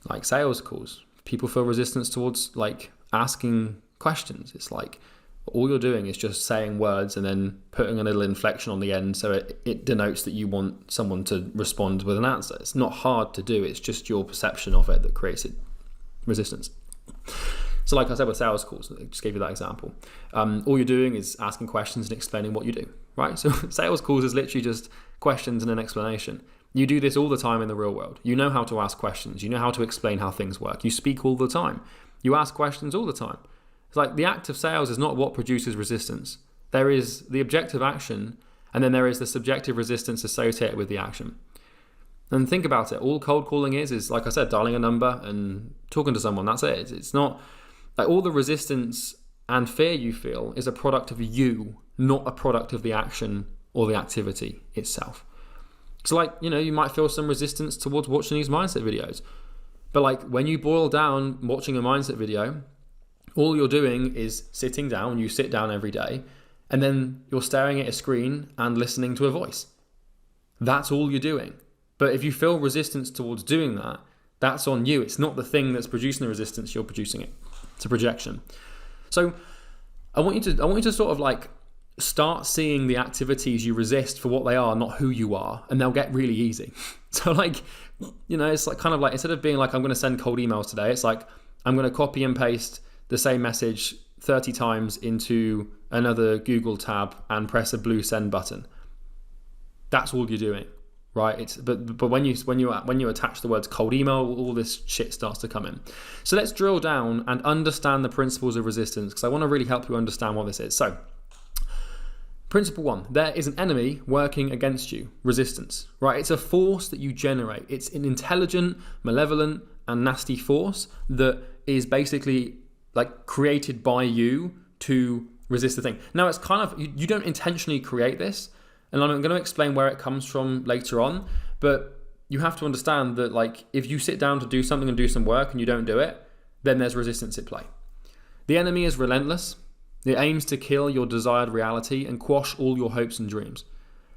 like sales calls. People feel resistance towards like asking questions. It's like all you're doing is just saying words and then putting a little inflection on the end so it denotes that you want someone to respond with an answer. It's not hard to do. It's just your perception of it that creates it resistance. So like I said with sales calls, I just gave you that example. All you're doing is asking questions and explaining what you do, right? So sales calls is literally just questions and an explanation. You do this all the time in the real world. You know how to ask questions. You know how to explain how things work. You speak all the time. You ask questions all the time. It's like the act of sales is not what produces resistance. There is the objective action, and then there is the subjective resistance associated with the action. And think about it. All cold calling is like I said, dialing a number and talking to someone. That's it. It's not like all the resistance and fear you feel is a product of you, not a product of the action or the activity itself. So like, you might feel some resistance towards watching these mindset videos. But like when you boil down watching a mindset video, all you're doing is sitting down. You sit down every day, and then you're staring at a screen and listening to a voice. That's all you're doing. But if you feel resistance towards doing that, that's on you. It's not the thing that's producing the resistance, you're producing it. It's a projection. So I want you to sort of like start seeing the activities you resist for what they are, not who you are, and they'll get really easy. So like, you know, it's like kind of like, instead of being like, I'm going to send cold emails today, it's like, I'm going to copy and paste the same message 30 times into another Google tab and press a blue send button. That's all you're doing, right? But when you attach the words cold email, all this shit starts to come in. So let's drill down and understand the principles of resistance, because I want to really help you understand what this is. So principle 1, there is an enemy working against you, resistance, right? It's a force that you generate. It's an intelligent, malevolent, and nasty force that is basically like created by you to resist the thing. Now it's kind of, you don't intentionally create this, and I'm going to explain where it comes from later on, but you have to understand that like if you sit down to do something and do some work and you don't do it, then there's resistance at play. The enemy is relentless. It aims to kill your desired reality and quash all your hopes and dreams.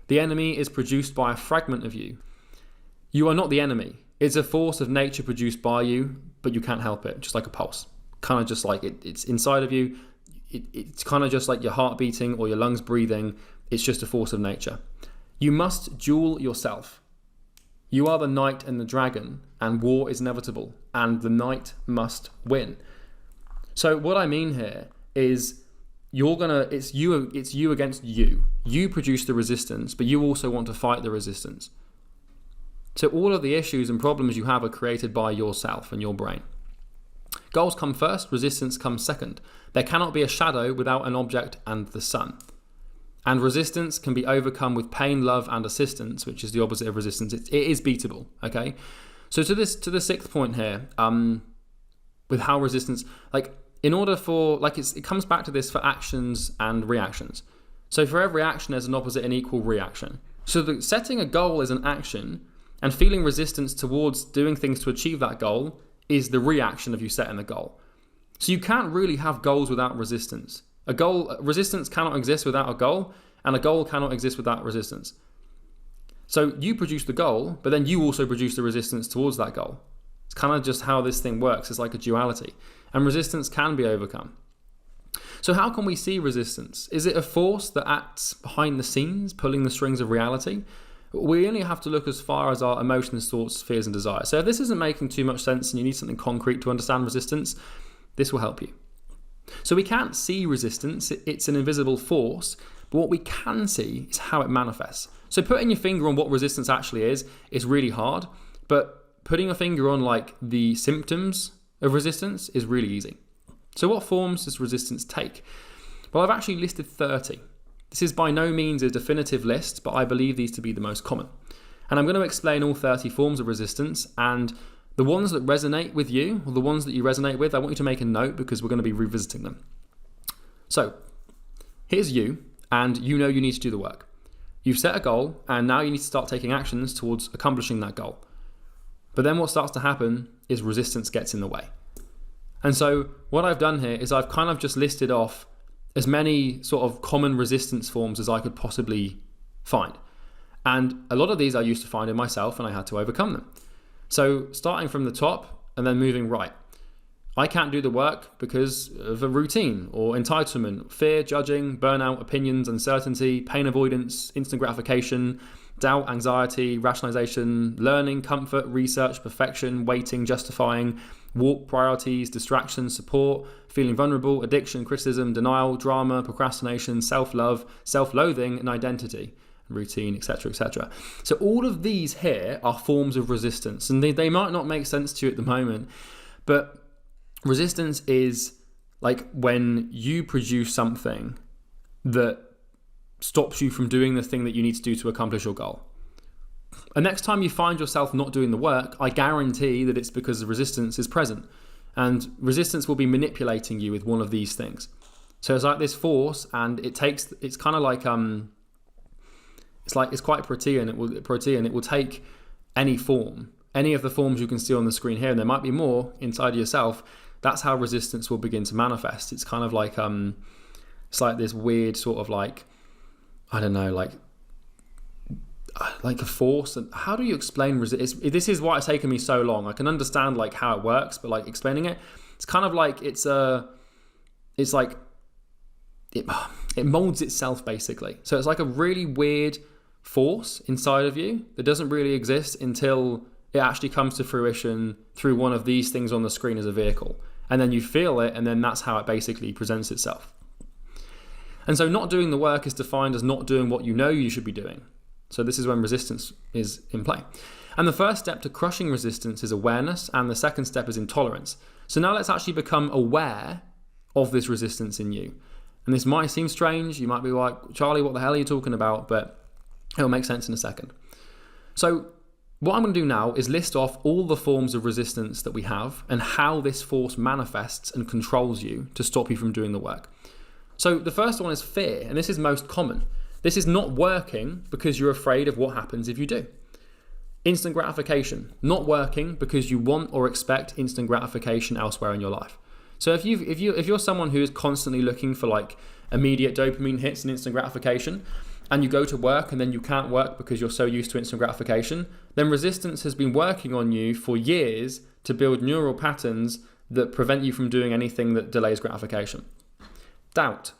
The enemy is produced by a fragment of you. You are not the enemy. It's a force of nature produced by you, but you can't help it, just like a pulse. Kind of just like it's inside of you. It's kind of just like your heart beating or your lungs breathing. It's just a force of nature. You must duel yourself. You are the knight and the dragon, and war is inevitable, and the knight must win. So what I mean here is it's you against you. You produce the resistance, but you also want to fight the resistance. So all of the issues and problems you have are created by yourself and your brain. Goals come first, resistance comes second. There cannot be a shadow without an object and the sun. And resistance can be overcome with pain, love, and assistance, which is the opposite of resistance. It is beatable, okay? So to the 6th point here, with how resistance, like in order for, like it comes back to this for actions and reactions. So for every action, there's an opposite and equal reaction. So setting a goal is an action, and feeling resistance towards doing things to achieve that goal is the reaction of you setting the goal. So you can't really have goals without resistance. Resistance cannot exist without a goal, and a goal cannot exist without resistance. So you produce the goal, but then you also produce the resistance towards that goal. It's kind of just how this thing works. It's like a duality, and resistance can be overcome. So how can we see resistance? Is it a force that acts behind the scenes, pulling the strings of reality? We only have to look as far as our emotions, thoughts, fears, and desires. So if this isn't making too much sense and you need something concrete to understand resistance, this will help you. So we can't see resistance, it's an invisible force, but what we can see is how it manifests. So putting your finger on what resistance actually is really hard, but putting a finger on like the symptoms of resistance is really easy. So what forms does resistance take? Well, I've actually listed 30. This is by no means a definitive list, but I believe these to be the most common. And I'm going to explain all 30 forms of resistance, and the ones that resonate with you, or the ones that you resonate with, I want you to make a note because we're going to be revisiting them. So here's you, and you know you need to do the work. You've set a goal, and now you need to start taking actions towards accomplishing that goal. But then what starts to happen is resistance gets in the way. And so what I've done here is I've kind of just listed off as many sort of common resistance forms as I could possibly find. And a lot of these I used to find in myself, and I had to overcome them. So starting from the top and then moving right. I can't do the work because of a routine or entitlement, fear, judging, burnout, opinions, uncertainty, pain avoidance, instant gratification, doubt, anxiety, rationalization, learning, comfort, research, perfection, waiting, justifying, walk, priorities, distraction, support, feeling vulnerable, addiction, criticism, denial, drama, procrastination, self-love, self-loathing, and identity. Routine, etc., etc. So all of these here are forms of resistance, and they might not make sense to you at the moment, but resistance is like when you produce something that stops you from doing the thing that you need to do to accomplish your goal. And next time you find yourself not doing the work, I guarantee that it's because the resistance is present, and resistance will be manipulating you with one of these things. So it's like this force, and it's kind of like it's quite protean. It will take any form, any of the forms you can see on the screen here, and there might be more inside yourself, that's how resistance will begin to manifest. It's kind of like it's like this weird sort of like, I don't know, like a force. And how do you explain resistance? This is why it's taken me so long. I can understand like how it works, but like explaining it, it's kind of like it molds itself basically. So it's like a really weird force inside of you that doesn't really exist until it actually comes to fruition through one of these things on the screen as a vehicle. And then you feel it, and then that's how it basically presents itself. And so not doing the work is defined as not doing what you know you should be doing. So this is when resistance is in play. And the first step to crushing resistance is awareness, and the second step is intolerance. So now let's actually become aware of this resistance in you. And this might seem strange. You might be like, Charlie, what the hell are you talking about? But it'll make sense in a second. So what I'm going to do now is list off all the forms of resistance that we have and how this force manifests and controls you to stop you from doing the work. So the first one is fear, and this is most common. This is not working because you're afraid of what happens if you do. Instant gratification, not working because you want or expect instant gratification elsewhere in your life. So if you're someone who is constantly looking for like immediate dopamine hits and instant gratification, and you go to work and then you can't work because you're so used to instant gratification, then resistance has been working on you for years to build neural patterns that prevent you from doing anything that delays gratification. Doubt,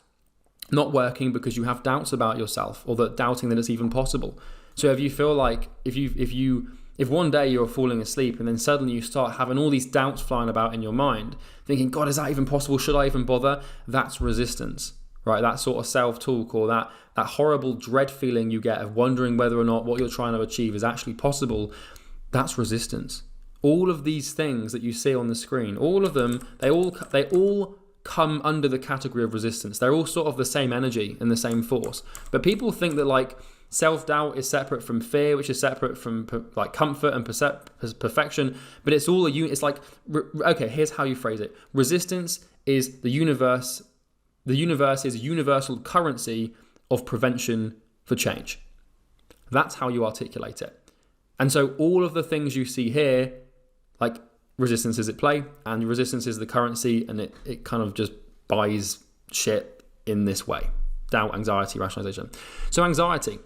not working because you have doubts about yourself, or that doubting that it's even possible. So if you feel like if one day you're falling asleep and then suddenly you start having all these doubts flying about in your mind, thinking, God, is that even possible? Should I even bother? That's resistance, right? That sort of self-talk, or that horrible dread feeling you get of wondering whether or not what you're trying to achieve is actually possible. That's resistance. All of these things that you see on the screen, all of them, they all come under the category of resistance. They're all sort of the same energy and the same force. But people think that like self-doubt is separate from fear, which is separate from like comfort and perfection. But it's all it's like, okay, here's how you phrase it. Resistance is the universe. The universe is a universal currency of prevention for change. That's how you articulate it. And so all of the things you see here, like resistance is at play, and resistance is the currency, and it kind of just buys shit in this way. Doubt, anxiety, rationalization. So anxiety,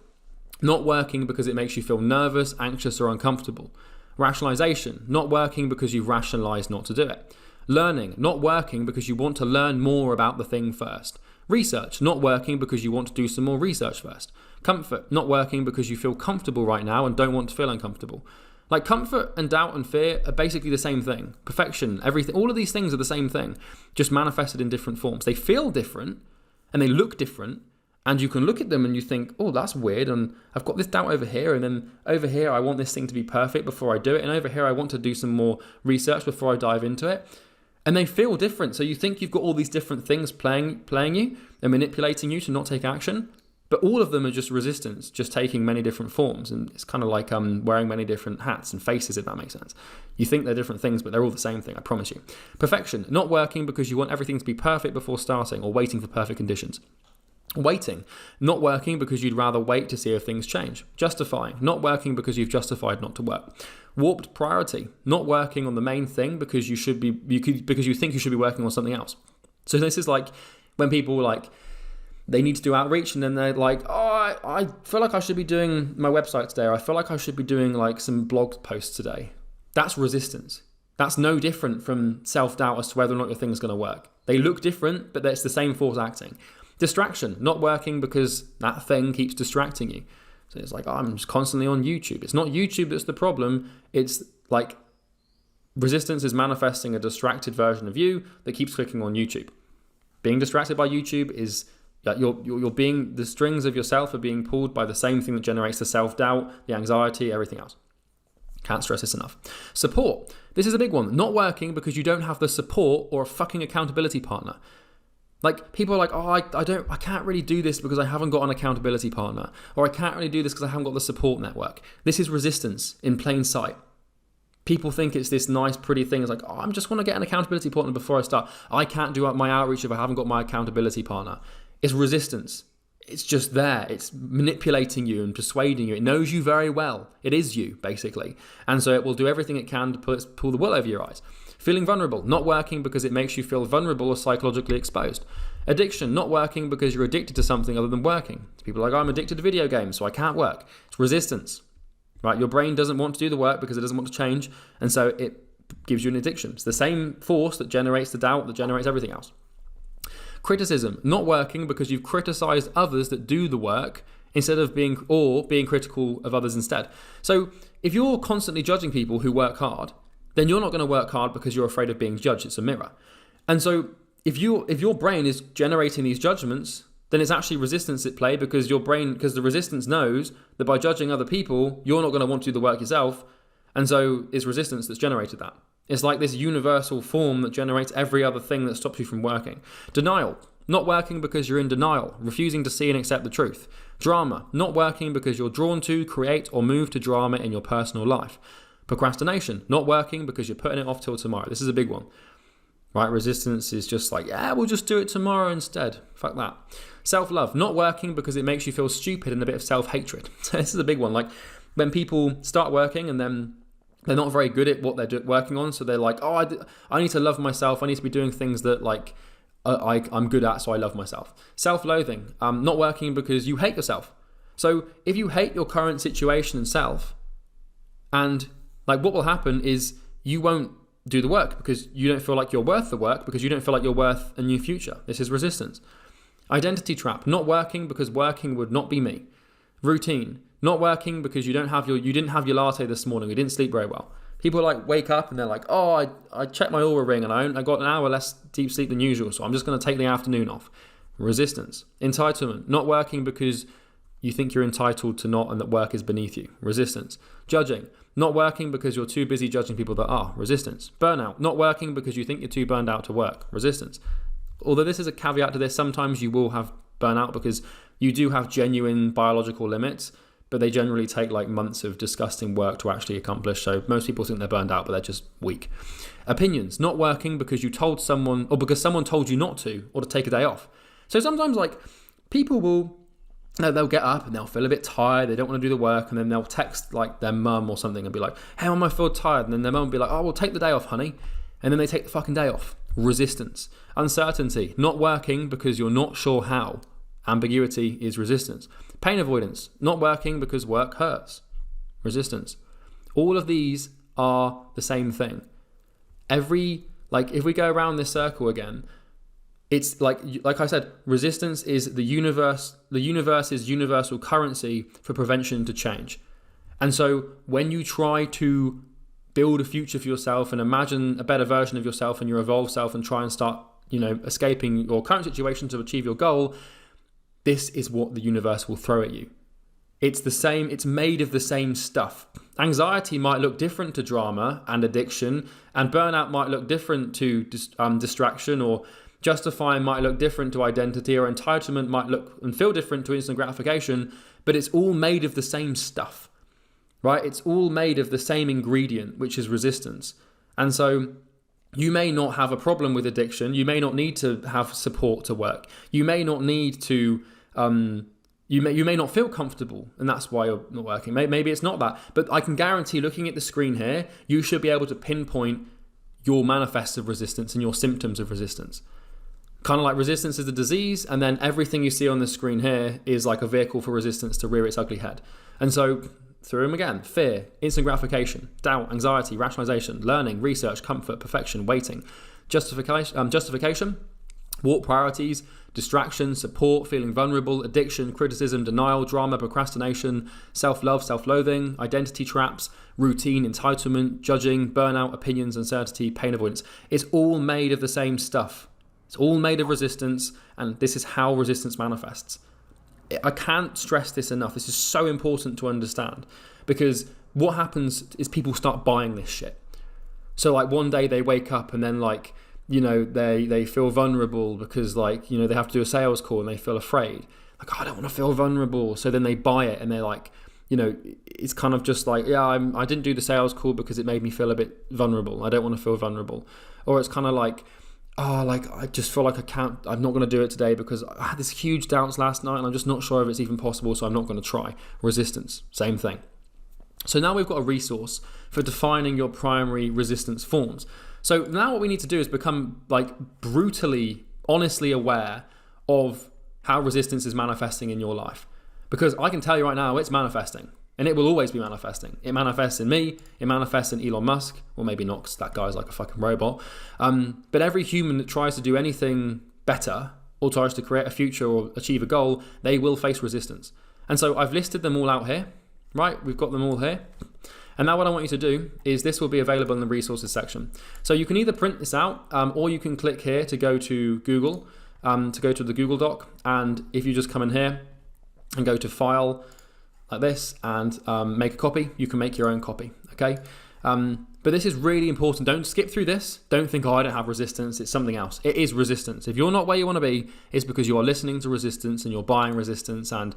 not working because it makes you feel nervous, anxious, or uncomfortable. Rationalization, not working because you've rationalized not to do it. Learning, not working because you want to learn more about the thing first. Research, not working because you want to do some more research first. Comfort, not working because you feel comfortable right now and don't want to feel uncomfortable. Like comfort and doubt and fear are basically the same thing. Perfection, everything, all of these things are the same thing, just manifested in different forms. They feel different and they look different, and you can look at them and you think, oh, that's weird, and I've got this doubt over here, and then over here I want this thing to be perfect before I do it, and over here I want to do some more research before I dive into it. And they feel different. So you think you've got all these different things playing you and manipulating you to not take action. But all of them are just resistance, just taking many different forms. And it's kind of like wearing many different hats and faces, if that makes sense. You think they're different things, but they're all the same thing, I promise you. Perfection, not working because you want everything to be perfect before starting, or waiting for perfect conditions. Waiting, not working because you'd rather wait to see if things change. Justifying, not working because you've justified not to work. Warped priority, not working on the main thing because you think you should be working on something else. So this is like when people like, they need to do outreach and then they're like, oh, I feel like I should be doing my website today, or I feel like I should be doing like some blog posts today. That's resistance. That's no different from self-doubt as to whether or not your thing is going to work. They look different, but it's the same force acting. Distraction, not working because that thing keeps distracting you. So it's like, oh, I'm just constantly on YouTube. It's not YouTube that's the problem. It's like resistance is manifesting a distracted version of you that keeps clicking on YouTube. Being distracted by YouTube is that you're being, the strings of yourself are being pulled by the same thing that generates the self-doubt, the anxiety, everything else. Can't stress this enough. Support. This is a big one. Not working because you don't have the support or a fucking accountability partner. Like people are like, oh, I can't really do this because I haven't got an accountability partner, or I can't really do this because I haven't got the support network. This is resistance in plain sight. People think it's this nice, pretty thing. It's like, oh, I just want to get an accountability partner before I start. I can't do my outreach if I haven't got my accountability partner. It's resistance it's just there. It's manipulating you and persuading you. It knows you very well. It is you, basically. And so it will do everything it can to pull the wool over your eyes. Feeling vulnerable, not working because it makes you feel vulnerable or psychologically exposed. Addiction, not working because you're addicted to something other than working. People are like, I'm addicted to video games, so I can't work. It's resistance, right? Your brain doesn't want to do the work because it doesn't want to change. And so it gives you an addiction. It's the same force that generates the doubt, that generates everything else. Criticism, not working because you've criticized others that do the work instead of being critical of others instead. So if you're constantly judging people who work hard, then you're not going to work hard because you're afraid of being judged. It's a mirror. And so if your brain is generating these judgments, then it's actually resistance at play because the resistance knows that by judging other people, you're not going to want to do the work yourself. And so it's resistance that's generated that. It's like this universal form that generates every other thing that stops you from working. Denial, not working because you're in denial, refusing to see and accept the truth. Drama, not working because you're drawn to, create, or move to drama in your personal life. Procrastination, not working because you're putting it off till tomorrow. This is a big one, right? Resistance is just like, yeah, we'll just do it tomorrow instead. Fuck that. Self-love, not working because it makes you feel stupid and a bit of self-hatred. So this is a big one. Like when people start working and then they're not very good at what they're working on. So they're like, oh, I need to love myself. I need to be doing things that like I'm good at, so I love myself. Self-loathing, not working because you hate yourself. So if you hate your current situation and self, and like what will happen is you won't do the work because you don't feel like you're worth the work, because you don't feel like you're worth a new future. This is resistance. Identity trap, not working because working would not be me. Routine, not working because you didn't have your latte this morning, you didn't sleep very well. People like wake up and they're like, oh, I checked my Oura ring and I got an hour less deep sleep than usual, so I'm just going to take the afternoon off. Resistance. Entitlement, not working because you think you're entitled to not and that work is beneath you. Resistance. Judging, not working because you're too busy judging people that are. Resistance. Burnout, not working because you think you're too burned out to work. Resistance. Although this is a caveat to this, sometimes you will have burnout because you do have genuine biological limits, but they generally take like months of disgusting work to actually accomplish. So most people think they're burned out, but they're just weak. Opinions, not working because you told someone or because someone told you not to or to take a day off. So sometimes like people they'll get up and they'll feel a bit tired. They don't want to do the work. And then they'll text like their mum or something and be like, hey, Mum, I feel tired. And then their mum will be like, oh, well, take the day off, honey. And then they take the fucking day off. Resistance. Uncertainty, not working because you're not sure how. Ambiguity is resistance. Pain avoidance, not working because work hurts. Resistance. All of these are the same thing. If we go around this circle again, it's like I said, resistance is the universe's universal currency for prevention to change. And so when you try to build a future for yourself and imagine a better version of yourself and your evolved self and try and start, escaping your current situation to achieve your goal, this is what the universe will throw at you. It's the same, it's made of the same stuff. Anxiety might look different to drama and addiction, and burnout might look different to distraction, or justifying might look different to identity, or entitlement might look and feel different to instant gratification, but it's all made of the same stuff, right? It's all made of the same ingredient, which is resistance. And so you may not have a problem with addiction. You may not need to have support to work. You may not need to, you may not feel comfortable, and that's why you're not working. Maybe it's not that, but I can guarantee, looking at the screen here, you should be able to pinpoint your manifests of resistance and your symptoms of resistance. Kind of like resistance is a disease, and then everything you see on the screen here is like a vehicle for resistance to rear its ugly head. And so through them again: fear, instant gratification, doubt, anxiety, rationalization, learning, research, comfort, perfection, waiting, justification, warp priorities, distraction, support, feeling vulnerable, addiction, criticism, denial, drama, procrastination, self-love, self-loathing, identity traps, routine, entitlement, judging, burnout, opinions, uncertainty, pain avoidance. It's all made of the same stuff. It's all made of resistance, and this is how resistance manifests. I can't stress this enough. This is so important to understand, because what happens is people start buying this shit. So like one day they wake up and then they feel vulnerable because they have to do a sales call and they feel afraid. Like, I don't want to feel vulnerable. So then they buy it and they're like, it's kind of just like, yeah, I didn't do the sales call because it made me feel a bit vulnerable. I don't want to feel vulnerable. Or it's kind of like, like I just feel like I'm not going to do it today because I had this huge doubts last night and I'm just not sure if it's even possible, so I'm not going to try. Resistance, same thing. So now we've got a resource for defining your primary resistance forms. So now what we need to do is become like brutally, honestly aware of how resistance is manifesting in your life. Because I can tell you right now, it's manifesting. And it will always be manifesting. It manifests in me, it manifests in Elon Musk, or maybe not, because that guy's like a fucking robot. But every human that tries to do anything better, or tries to create a future or achieve a goal, they will face resistance. And so I've listed them all out here, right? We've got them all here. And now what I want you to do is this will be available in the resources section. So you can either print this out, or you can click here to go to Google, to go to the Google Doc. And if you just come in here and go to File, like this, and make a copy, you can make your own copy, okay? But this is really important. Don't skip through this. Don't think, oh, I don't have resistance, it's something else. It is resistance. If you're not where you want to be, it's because you are listening to resistance and you're buying resistance and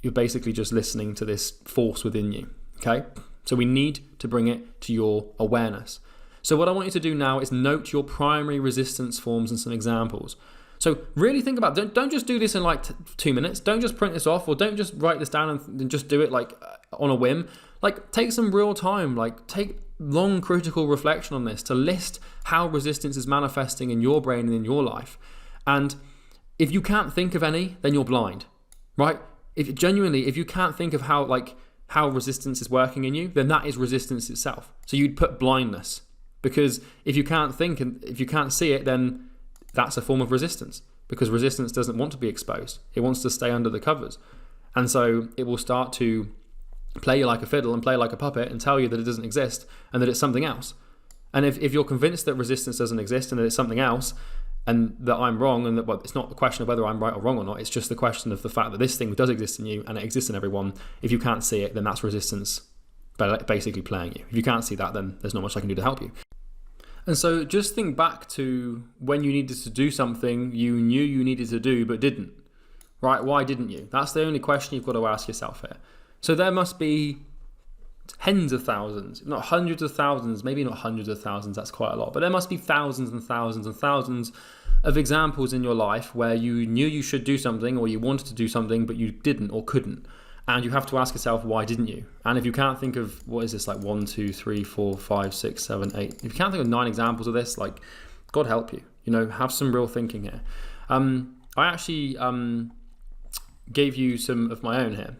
you're basically just listening to this force within you, okay? So we need to bring it to your awareness. So what I want you to do now is note your primary resistance forms and some examples. So really think about, don't just do this in like 2 minutes. Don't just print this off, or don't just write this down and just do it like on a whim. Like take some real time, like take long critical reflection on this to list how resistance is manifesting in your brain and in your life. And if you can't think of any, then you're blind, right? If you can't think of how resistance is working in you, then that is resistance itself. So you'd put blindness, because if you can't think and if you can't see it, then that's a form of resistance, because resistance doesn't want to be exposed. It wants to stay under the covers. And so it will start to play you like a fiddle and play like a puppet and tell you that it doesn't exist and that it's something else. And if you're convinced that resistance doesn't exist and that it's something else, and that I'm wrong, and that it's not the question of whether I'm right or wrong or not, it's just the question of the fact that this thing does exist in you and it exists in everyone. If you can't see it, then that's resistance basically playing you. If you can't see that, then there's not much I can do to help you. And so just think back to when you needed to do something you knew you needed to do but didn't, right? Why didn't you? That's the only question you've got to ask yourself here. So there must be tens of thousands, if not hundreds of thousands, maybe not hundreds of thousands, that's quite a lot, but there must be thousands and thousands and thousands of examples in your life where you knew you should do something or you wanted to do something but you didn't or couldn't. And you have to ask yourself, why didn't you? And if you can't think of, what is this, like 1, 2, 3, 4, 5, 6, 7, 8. If you can't think of 9 examples of this, like, God help you. Have some real thinking here. I actually gave you some of my own here.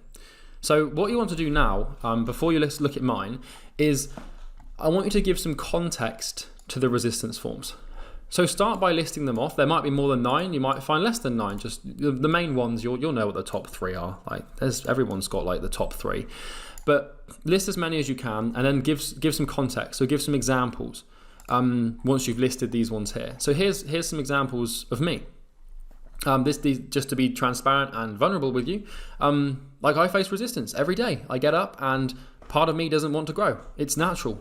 So what you want to do now, before you look at mine, is I want you to give some context to the resistance forms. So start by listing them off. There might be more than 9. You might find less than 9. Just the main ones, you'll know what the top 3 are. Like everyone's got like the top 3, but list as many as you can, and then give some context. So give some examples once you've listed these ones here. So here's some examples of me. These just to be transparent and vulnerable with you. Like I face resistance every day. I get up and part of me doesn't want to grow. It's natural.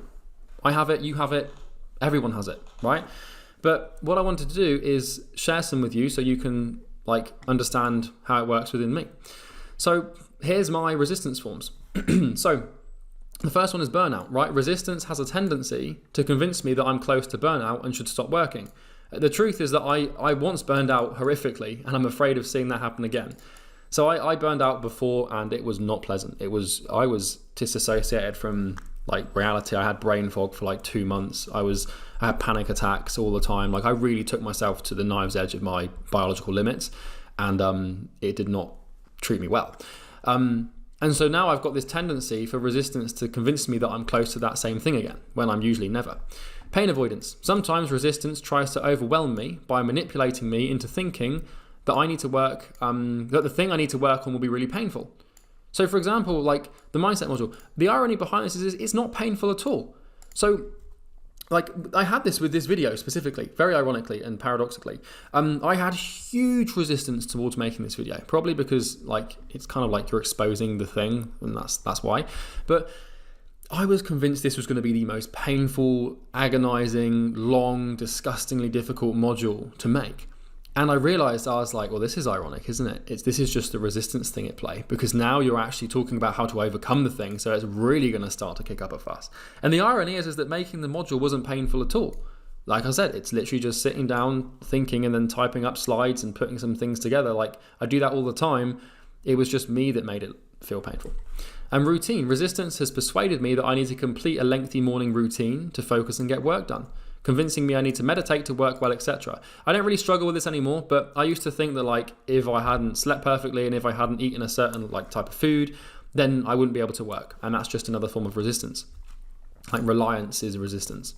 I have it. You have it. Everyone has it, right? But what I wanted to do is share some with you so you can understand how it works within me. So here's my resistance forms. So the first one is burnout, right? Resistance has a tendency to convince me that I'm close to burnout and should stop working. The truth is that I once burned out horrifically, and I'm afraid of seeing that happen again. So I burned out before, and it was not pleasant. I was disassociated from reality. I had brain fog for 2 months. I had panic attacks all the time. I really took myself to the knife's edge of my biological limits, and it did not treat me well. And so now I've got this tendency for resistance to convince me that I'm close to that same thing again, when I'm usually never. Pain avoidance. Sometimes resistance tries to overwhelm me by manipulating me into thinking that I need to work, that the thing I need to work on will be really painful. So for example, the mindset module, the irony behind this is it's not painful at all. So I had this with this video specifically, very ironically and paradoxically. I had huge resistance towards making this video, probably because it's kind of you're exposing the thing, and that's why. But I was convinced this was going to be the most painful, agonizing, long, disgustingly difficult module to make. And I realized, I was like, well, this is ironic, isn't it? This is just the resistance thing at play, because now you're actually talking about how to overcome the thing, so it's really going to start to kick up a fuss. And the irony is that making the module wasn't painful at all. like I said, it's literally just sitting down, thinking, and then typing up slides and putting some things together. Like I do that all the time. It was just me that made it feel painful. And routine. Resistance has persuaded me that I need to complete a lengthy morning routine to focus and get work done, convincing me I need to meditate to work well, etc. I don't really struggle with this anymore, but I used to think that like if I hadn't slept perfectly and if I hadn't eaten a certain like type of food, then I wouldn't be able to work. And that's just another form of resistance. Like reliance is resistance.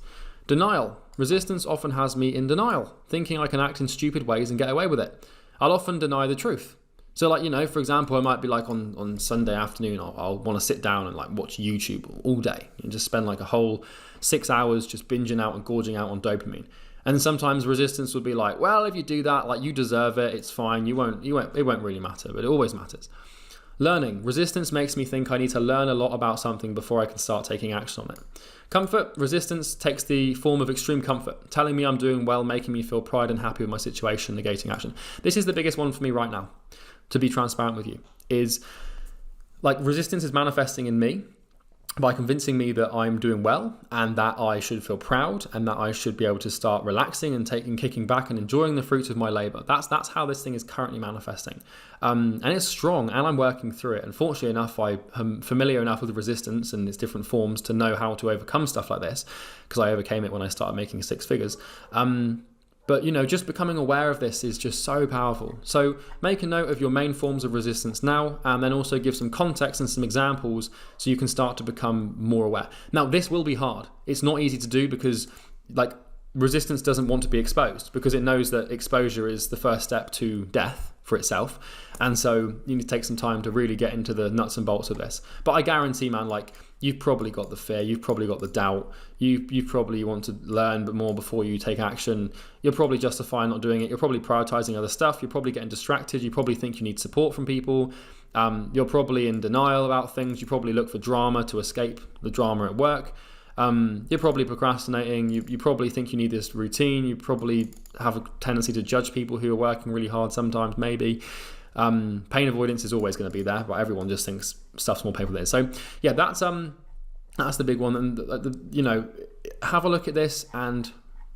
Denial. Resistance often has me in denial, thinking I can act in stupid ways and get away with it. I'll often deny the truth. So like, for example, I might be like on Sunday afternoon, I'll want to sit down and like watch YouTube all day and just spend like a whole 6 hours just binging out and gorging out on dopamine. And sometimes resistance would be like, well, if you do that, like you deserve it, it's fine, it won't really matter, but it always matters. Learning. Resistance makes me think I need to learn a lot about something before I can start taking action on it. Comfort. Resistance takes the form of extreme comfort, telling me I'm doing well, making me feel pride and happy with my situation, negating action. This is the biggest one for me right now, to be transparent with you, is like resistance is manifesting in me by convincing me that I'm doing well and that I should feel proud and that I should be able to start relaxing and kicking back and enjoying the fruits of my labor. That's how this thing is currently manifesting. And it's strong and I'm working through it. Unfortunately enough, I am familiar enough with resistance and its different forms to know how to overcome stuff like this, because I overcame it when I started making six figures. But just becoming aware of this is just so powerful. So make a note of your main forms of resistance now, and then also give some context and some examples so you can start to become more aware. Now, this will be hard. It's not easy to do because like resistance doesn't want to be exposed, because it knows that exposure is the first step to death for itself. And so you need to take some time to really get into the nuts and bolts of this. But I guarantee, man, like you've probably got the fear, you've probably got the doubt, you probably want to learn but more before you take action. You're probably justifying not doing it. You're probably prioritizing other stuff. You're probably getting distracted. You probably think you need support from people. You're probably in denial about things. You probably look for drama to escape the drama at work. You're probably procrastinating. You probably think you need this routine. You probably have a tendency to judge people who are working really hard sometimes, maybe. Pain avoidance is always going to be there, but everyone just thinks stuff's more painful than it is. So yeah, that's the big one. And have a look at this and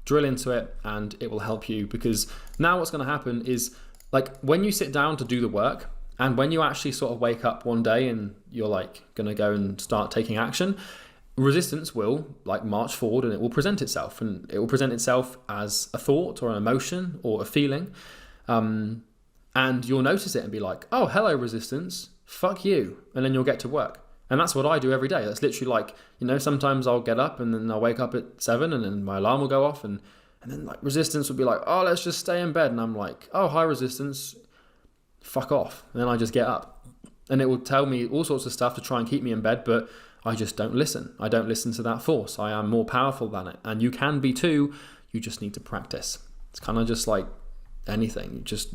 drill into it, and it will help you, because now what's going to happen is like when you sit down to do the work, and when you actually sort of wake up one day and you're like going to go and start taking action, resistance will like march forward and it will present itself, and it will present itself as a thought or an emotion or a feeling. And you'll notice it and be like, oh, hello, resistance, fuck you. And then you'll get to work. And that's what I do every day. That's literally like, sometimes I'll get up and then I'll wake up at 7 and then my alarm will go off. And then like resistance will be like, oh, let's just stay in bed. And I'm like, oh, hi, resistance, fuck off. And then I just get up. And it will tell me all sorts of stuff to try and keep me in bed, but I just don't listen. I don't listen to that force. I am more powerful than it. And you can be too. You just need to practice. It's kind of just like anything. Just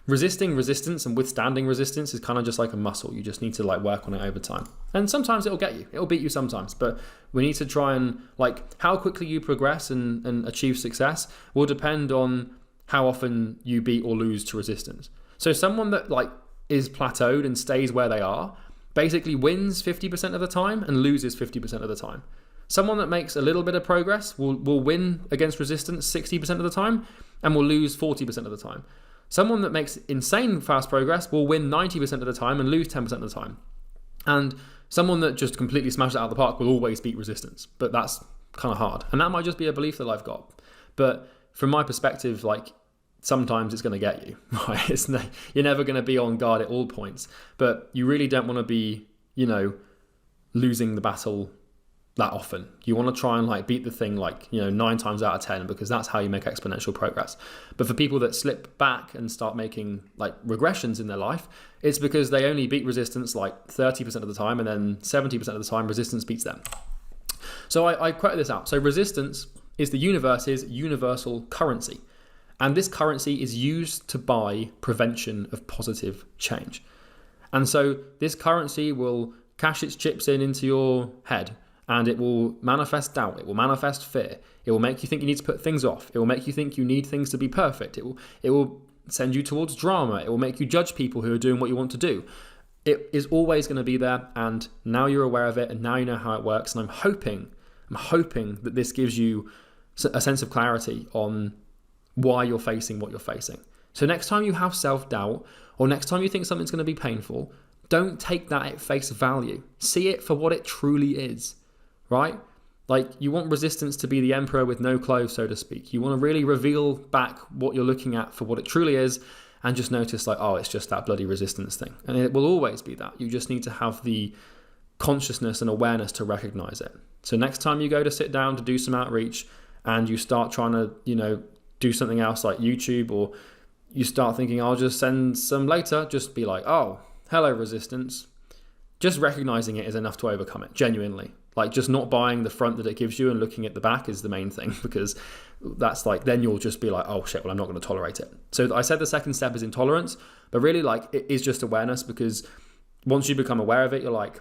resisting resistance and withstanding resistance is kind of just like a muscle. You just need to like work on it over time. And sometimes it'll get you. It'll beat you sometimes. But we need to try and like how quickly you progress and achieve success will depend on how often you beat or lose to resistance. So someone that like is plateaued and stays where they are basically wins 50% of the time and loses 50% of the time. Someone that makes a little bit of progress will win against resistance 60% of the time and will lose 40% of the time. Someone that makes insane fast progress will win 90% of the time and lose 10% of the time. And someone that just completely smashes it out of the park will always beat resistance. But that's kind of hard. And that might just be a belief that I've got. But from my perspective, like sometimes it's going to get you, right? You're never going to be on guard at all points. But you really don't want to be, losing the battle that often. You want to try and like beat the thing like 9 times out of 10, because that's how you make exponential progress. But for people that slip back and start making like regressions in their life, it's because they only beat resistance like 30% of the time, and then 70% of the time resistance beats them. So I quoted this out. So resistance is the universe's universal currency, and this currency is used to buy prevention of positive change. And so this currency will cash its chips into your head, and it will manifest doubt. It will manifest fear. It will make you think you need to put things off. It will make you think you need things to be perfect. It will send you towards drama. It will make you judge people who are doing what you want to do. It is always going to be there, and now you're aware of it, and now you know how it works. And I'm hoping that this gives you a sense of clarity on why you're facing what you're facing. So next time you have self-doubt, or next time you think something's going to be painful, don't take that at face value. See it for what it truly is, right? Like, you want resistance to be the emperor with no clothes, so to speak. You want to really reveal back what you're looking at for what it truly is, and just notice like, oh, it's just that bloody resistance thing. And it will always be that. You just need to have the consciousness and awareness to recognize it. So next time you go to sit down to do some outreach and you start trying to, do something else like YouTube, or you start thinking, I'll just send some later, just be like, oh, hello, resistance. Just recognizing it is enough to overcome it, genuinely. Like, just not buying the front that it gives you and looking at the back is the main thing, because that's like, then you'll just be like, oh shit, well, I'm not going to tolerate it. So I said the second step is intolerance, but really like it is just awareness, because once you become aware of it, you're like,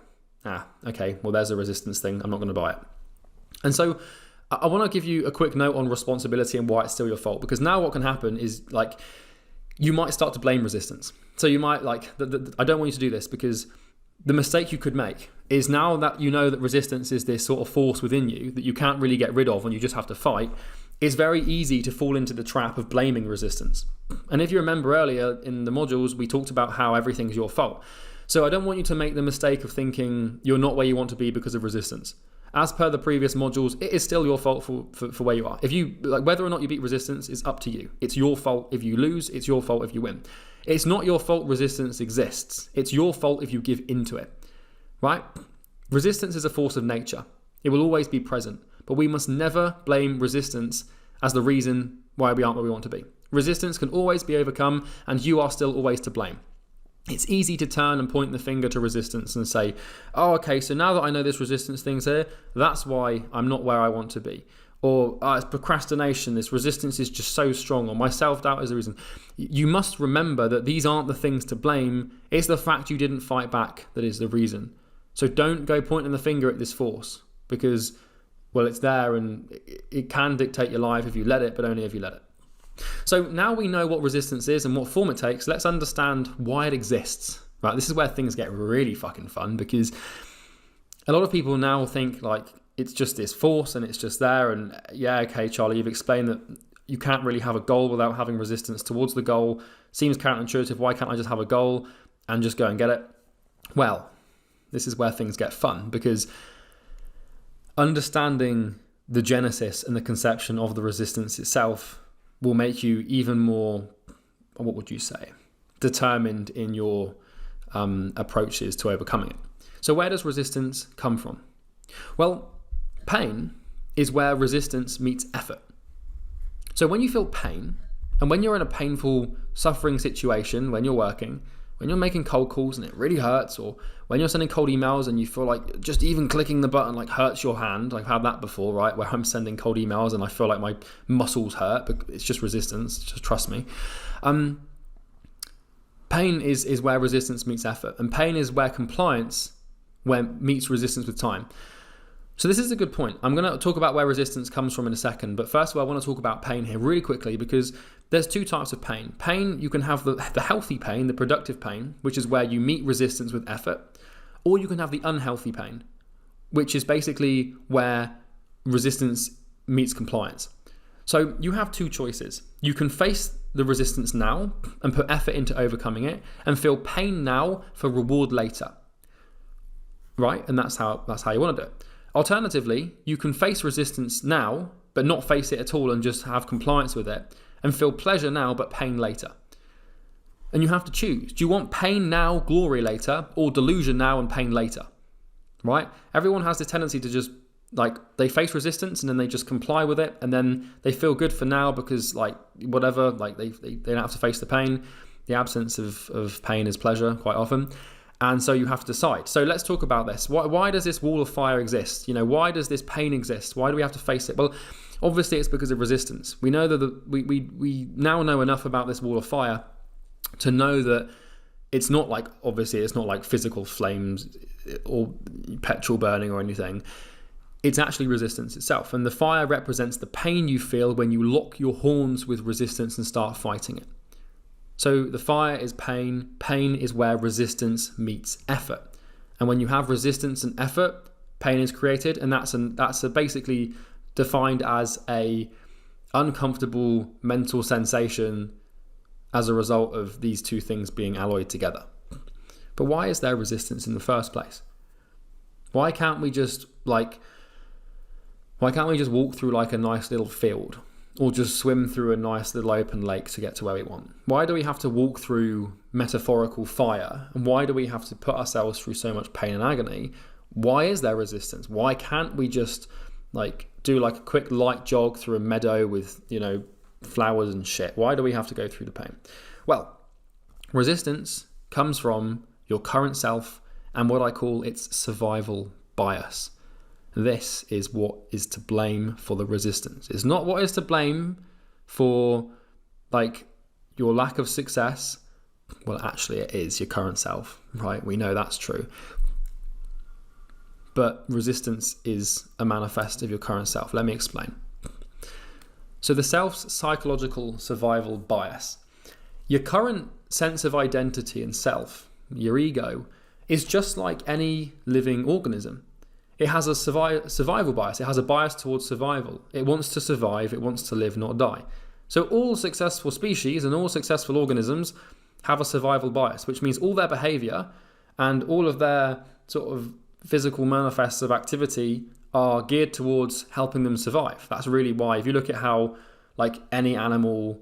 okay, well, there's a resistance thing. I'm not going to buy it. And so I want to give you a quick note on responsibility and why it's still your fault, because now what can happen is like, you might start to blame resistance. So you might like, I don't want you to do this, because the mistake you could make is, now that you know that resistance is this sort of force within you that you can't really get rid of and you just have to fight, it's very easy to fall into the trap of blaming resistance. And if you remember earlier in the modules, we talked about how everything's your fault. So I don't want you to make the mistake of thinking you're not where you want to be because of resistance. As per the previous modules, it is still your fault for where you are. If you like, whether or not you beat resistance is up to you. It's your fault if you lose. It's your fault if you win. It's not your fault resistance exists. It's your fault if you give into it, right? Resistance is a force of nature. It will always be present, but we must never blame resistance as the reason why we aren't where we want to be. Resistance can always be overcome, and you are still always to blame. It's easy to turn and point the finger to resistance and say, oh, okay, so now that I know this resistance thing's here, that's why I'm not where I want to be. Or it's procrastination, this resistance is just so strong, or my self-doubt is the reason. You must remember that these aren't the things to blame. It's the fact you didn't fight back that is the reason. So don't go pointing the finger at this force, because, well, it's there and it can dictate your life if you let it, but only if you let it. So now we know what resistance is and what form it takes, let's understand why it exists. Right? This is where things get really fucking fun, because a lot of people now think like it's just this force and it's just there, and yeah, okay, Charlie, you've explained that you can't really have a goal without having resistance towards the goal. Seems counterintuitive. Why can't I just have a goal and just go and get it? Well, this is where things get fun, because understanding the genesis and the conception of the resistance itself will make you even more, what would you say, determined in your approaches to overcoming it. So where does resistance come from? Well, pain is where resistance meets effort. So when you feel pain, and when you're in a painful, suffering situation, when you're working, when you're making cold calls and it really hurts, or when you're sending cold emails and you feel like just even clicking the button like hurts your hand. I've had that before, right? Where I'm sending cold emails and I feel like my muscles hurt, but it's just resistance, just trust me. Pain is where resistance meets effort, and pain is where compliance meets resistance with time. So this is a good point. I'm going to talk about where resistance comes from in a second, but first of all, I want to talk about pain here really quickly, because there's two types of pain. Pain, you can have the healthy pain, the productive pain, which is where you meet resistance with effort, or you can have the unhealthy pain, which is basically where resistance meets compliance. So you have two choices. You can face the resistance now and put effort into overcoming it and feel pain now for reward later, right? And that's how you want to do it. Alternatively, you can face resistance now, but not face it at all and just have compliance with it and feel pleasure now, but pain later. And you have to choose. Do you want pain now, glory later, or delusion now and pain later? Right? Everyone has this tendency to just, like, they face resistance and then they just comply with it, and then they feel good for now because, like, whatever, like, they don't have to face the pain. The absence of pain is pleasure quite often. And so you have to decide. So let's talk about this. Why does this wall of fire exist? You know, why does this pain exist? Why do we have to face it? Well, obviously it's because of resistance. We know that we now know enough about this wall of fire to know that it's not like, obviously it's not like physical flames or petrol burning or anything. It's actually resistance itself. And the fire represents the pain you feel when you lock your horns with resistance and start fighting it. So the fire is pain. Pain is where resistance meets effort. And when you have resistance and effort, pain is created, and that's basically defined as a uncomfortable mental sensation as a result of these two things being alloyed together. But why is there resistance in the first place? Why can't we just walk through like a nice little field, or just swim through a nice little open lake to get to where we want? Why do we have to walk through metaphorical fire? And why do we have to put ourselves through so much pain and agony? Why is there resistance? Why can't we just do a quick light jog through a meadow with, flowers and shit? Why do we have to go through the pain? Well, resistance comes from your current self and what I call its survival bias. This is what is to blame for the resistance. It's not what is to blame for your lack of success. Well, actually it is your current self, right? We know that's true. But resistance is a manifest of your current self. Let me explain. So the self's psychological survival bias. Your current sense of identity and self, your ego, is just like any living organism. It has a survival bias. It has a bias towards survival. It wants to survive. It wants to live, not die. So all successful species and all successful organisms have a survival bias, which means all their behavior and all of their sort of physical manifests of activity are geared towards helping them survive. That's really why, if you look at how any animal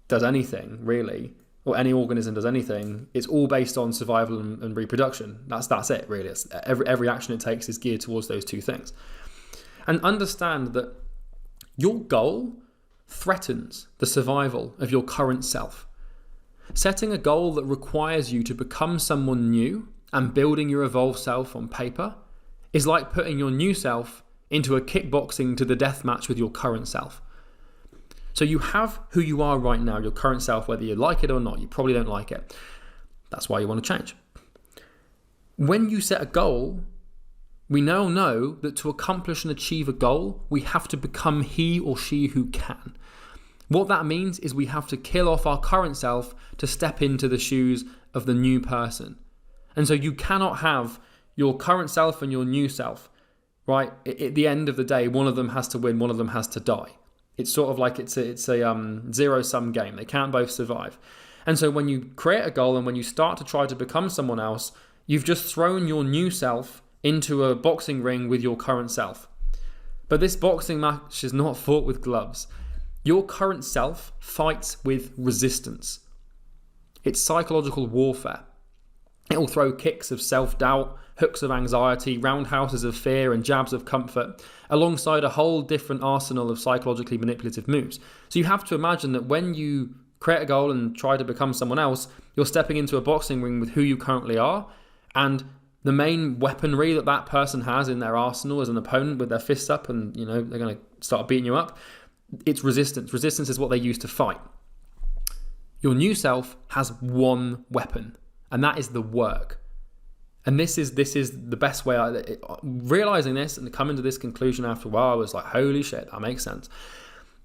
does anything, really, or any organism does anything, it's all based on survival and reproduction. That's it, really. It's every action it takes is geared towards those two things. And understand that your goal threatens the survival of your current self. Setting a goal that requires you to become someone new and building your evolved self on paper is like putting your new self into a kickboxing to the death match with your current self. So you have who you are right now, your current self, whether you like it or not. You probably don't like it. That's why you want to change. When you set a goal, we now know that to accomplish and achieve a goal, we have to become he or she who can. What that means is we have to kill off our current self to step into the shoes of the new person. And so you cannot have your current self and your new self, right? At the end of the day, one of them has to win, one of them has to die. It's sort of like it's a zero-sum game. They can't both survive. And so when you create a goal and when you start to try to become someone else, you've just thrown your new self into a boxing ring with your current self. But this boxing match is not fought with gloves. Your current self fights with resistance. It's psychological warfare. It will throw kicks of self-doubt, hooks of anxiety, roundhouses of fear, and jabs of comfort, alongside a whole different arsenal of psychologically manipulative moves. So you have to imagine that when you create a goal and try to become someone else, you're stepping into a boxing ring with who you currently are, and the main weaponry that person has in their arsenal as an opponent with their fists up and, they're going to start beating you up, it's resistance. Resistance is what they use to fight. Your new self has one weapon, and that is the work. And this is the best way. Realizing this and coming to this conclusion after a while, I was like, holy shit, that makes sense.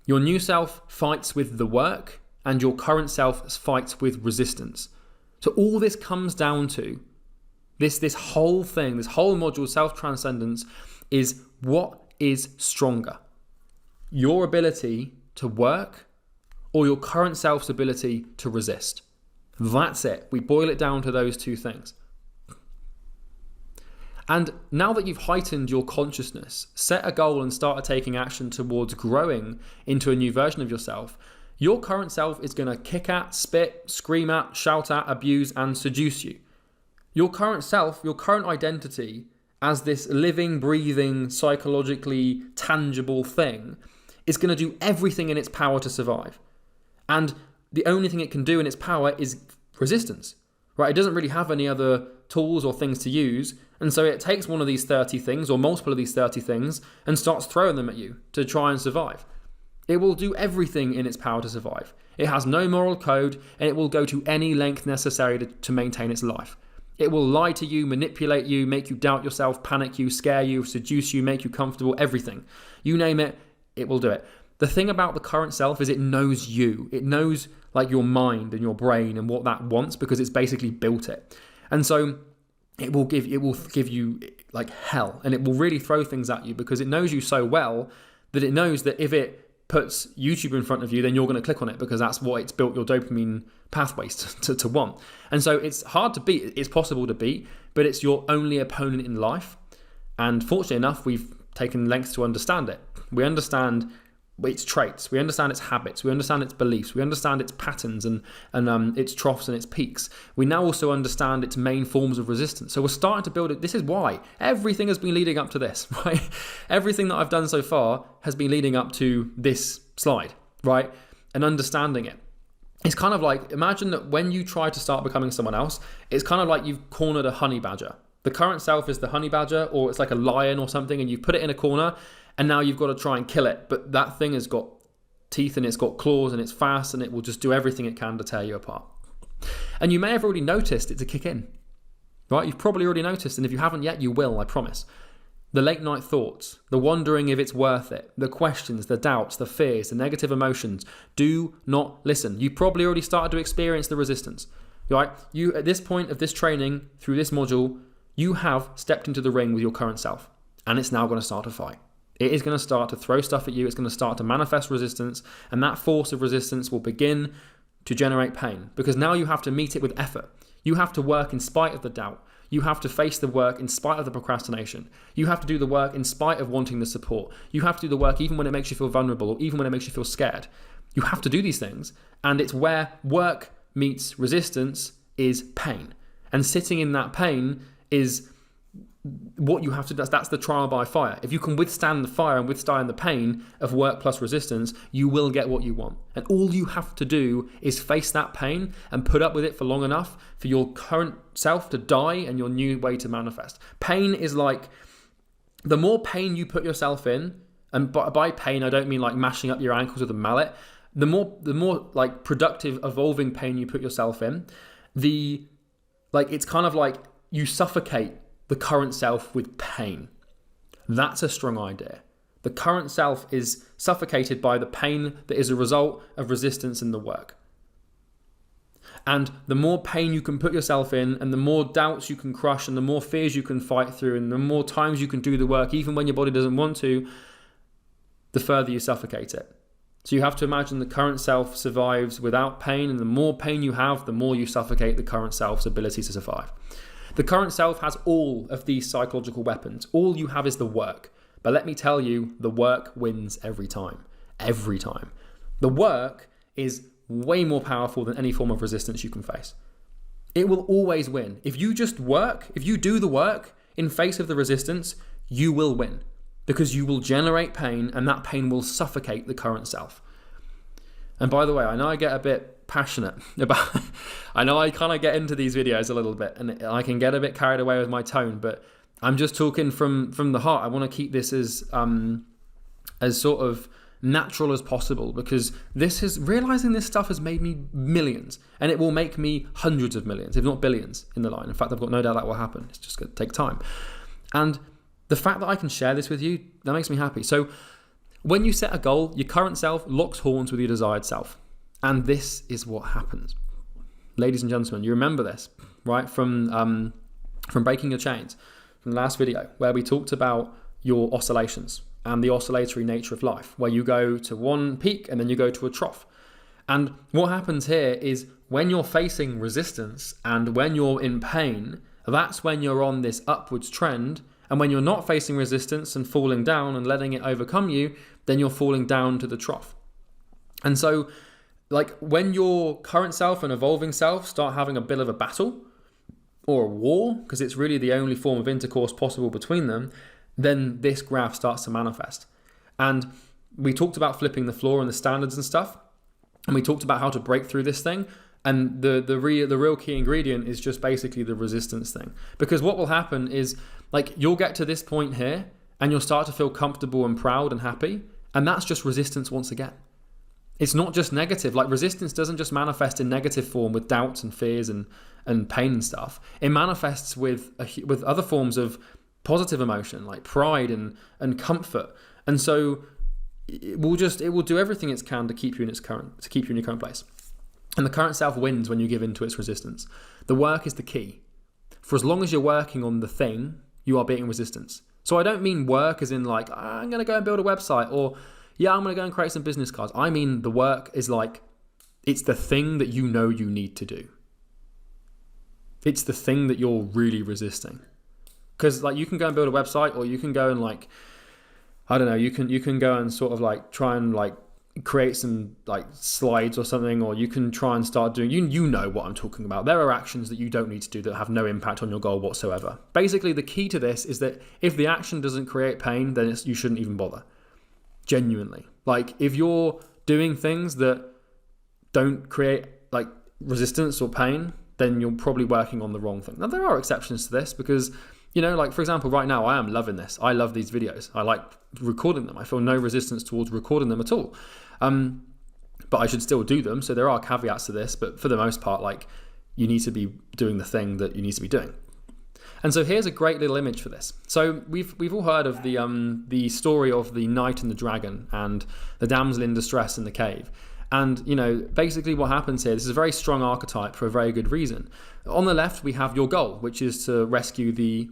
Your new self fights with the work, and your current self fights with resistance. So all this comes down to this whole thing, this whole module, self-transcendence, is what is stronger? Your ability to work or your current self's ability to resist? That's it. We boil it down to those two things. And now that you've heightened your consciousness, set a goal and started taking action towards growing into a new version of yourself, your current self is going to kick at, spit, scream at, shout at, abuse, and seduce you. Your current self, your current identity as this living, breathing, psychologically tangible thing is going to do everything in its power to survive. And the only thing it can do in its power is resistance, right? It doesn't really have any other tools or things to use. And so it takes one of these 30 things or multiple of these 30 things and starts throwing them at you to try and survive. It will do everything in its power to survive. It has no moral code, and it will go to any length necessary to maintain its life. It will lie to you, manipulate you, make you doubt yourself, panic you, scare you, seduce you, make you comfortable, everything. You name it, it will do it. The thing about the current self is it knows you. It knows like your mind and your brain and what that wants because it's basically built it. And so it will give you like hell, and it will really throw things at you because it knows you so well that it knows that if it puts YouTube in front of you, then you're going to click on it because that's what it's built your dopamine pathways to want. And so it's hard to beat. It's possible to beat, but it's your only opponent in life. And fortunately enough, we've taken lengths to understand it. We understand its traits, we understand its habits, we understand its beliefs, we understand its patterns and its troughs and its peaks. We now also understand its main forms of resistance. So we're starting to build it. This is why everything has been leading up to this, right? Everything that I've done so far has been leading up to this slide, right? And understanding it. It's kind of like, imagine that when you try to start becoming someone else, it's kind of like you've cornered a honey badger. The current self is the honey badger, or it's like a lion or something, and you put it in a corner, and now you've got to try and kill it. But that thing has got teeth and it's got claws and it's fast and it will just do everything it can to tear you apart. And you may have already noticed it to kick in, right? You've probably already noticed, and if you haven't yet, you will, I promise. The late night thoughts, the wondering if it's worth it, the questions, the doubts, the fears, the negative emotions. Do not listen. You probably already started to experience the resistance, right? You, at this point of this training, through this module, you have stepped into the ring with your current self, and it's now going to start to fight. It is going to start to throw stuff at you. It's going to start to manifest resistance, and that force of resistance will begin to generate pain, because now you have to meet it with effort. You have to work in spite of the doubt. You have to face the work in spite of the procrastination. You have to do the work in spite of wanting the support. You have to do the work even when it makes you feel vulnerable, or even when it makes you feel scared. You have to do these things, and it's where work meets resistance is pain. And sitting in that pain is what you have to do. That's the trial by fire. If you can withstand the fire and withstand the pain of work plus resistance, you will get what you want. And all you have to do is face that pain and put up with it for long enough for your current self to die and your new way to manifest. Pain is like, the more pain you put yourself in, and by pain I don't mean like mashing up your ankles with a mallet, the more like productive, evolving pain you put yourself in, it's kind of like you suffocate the current self with pain. That's a strong idea. The current self is suffocated by the pain that is a result of resistance in the work. And the more pain you can put yourself in, and the more doubts you can crush, and the more fears you can fight through, and the more times you can do the work, even when your body doesn't want to, the further you suffocate it. So you have to imagine the current self survives without pain, and the more pain you have, the more you suffocate the current self's ability to survive. The current self has all of these psychological weapons. All you have is the work. But let me tell you, the work wins every time. Every time. The work is way more powerful than any form of resistance you can face. It will always win. If you just work, if you do the work in face of the resistance, you will win. Because you will generate pain, and that pain will suffocate the current self. And by the way, I know I get a bit passionate about, I know I kind of get into these videos a little bit, and I can get a bit carried away with my tone, but I'm just talking from the heart. I want to keep this as sort of natural as possible, because realizing this stuff has made me millions, and it will make me hundreds of millions, if not billions, in the line. In fact, I've got no doubt that will happen. It's just going to take time. And the fact that I can share this with you, that makes me happy. So when you set a goal, your current self locks horns with your desired self. And this is what happens. Ladies and gentlemen, you remember this, right? From Breaking Your Chains, from the last video, where we talked about your oscillations and the oscillatory nature of life, where you go to one peak and then you go to a trough. And what happens here is when you're facing resistance and when you're in pain, that's when you're on this upwards trend. And when you're not facing resistance and falling down and letting it overcome you, then you're falling down to the trough. And so, like, when your current self and evolving self start having a bit of a battle or a war, because it's really the only form of intercourse possible between them, then this graph starts to manifest. And we talked about flipping the floor and the standards and stuff, and we talked about how to break through this thing. And the real key ingredient is just basically the resistance thing. Because what will happen is, like, you'll get to this point here and you'll start to feel comfortable and proud and happy. And that's just resistance once again. It's not just negative. Like, resistance doesn't just manifest in negative form with doubts and fears and pain and stuff. It manifests with other forms of positive emotion, like pride and comfort. And so it will do everything it can to keep you in your current place. And the current self wins when you give in to its resistance. The work is the key. For as long as you're working on the thing, you are beating resistance. So I don't mean work as in like, I'm going to go and build a website, or yeah, I'm going to go and create some business cards. I mean the work is like, it's the thing that you know you need to do. It's the thing that you're really resisting. Because like you can go and build a website, or you can go and like, I don't know, you can go and sort of like try and like create some like slides or something, or you can try and start doing, you know what I'm talking about. There are actions that you don't need to do that have no impact on your goal whatsoever. Basically, the key to this is that if the action doesn't create pain, then you shouldn't even bother. Genuinely. Like if you're doing things that don't create like resistance or pain, then you're probably working on the wrong thing. Now there are exceptions to this because, you know, like for example, right now I am loving this. I love these videos. I like recording them. I feel no resistance towards recording them at all. But I should still do them. So there are caveats to this, but for the most part, like you need to be doing the thing that you need to be doing. And so here's a great little image for this. So we've all heard of the story of the knight and the dragon and the damsel in distress in the cave. And, you know, basically what happens here, this is a very strong archetype for a very good reason. On the left, we have your goal, which is to rescue the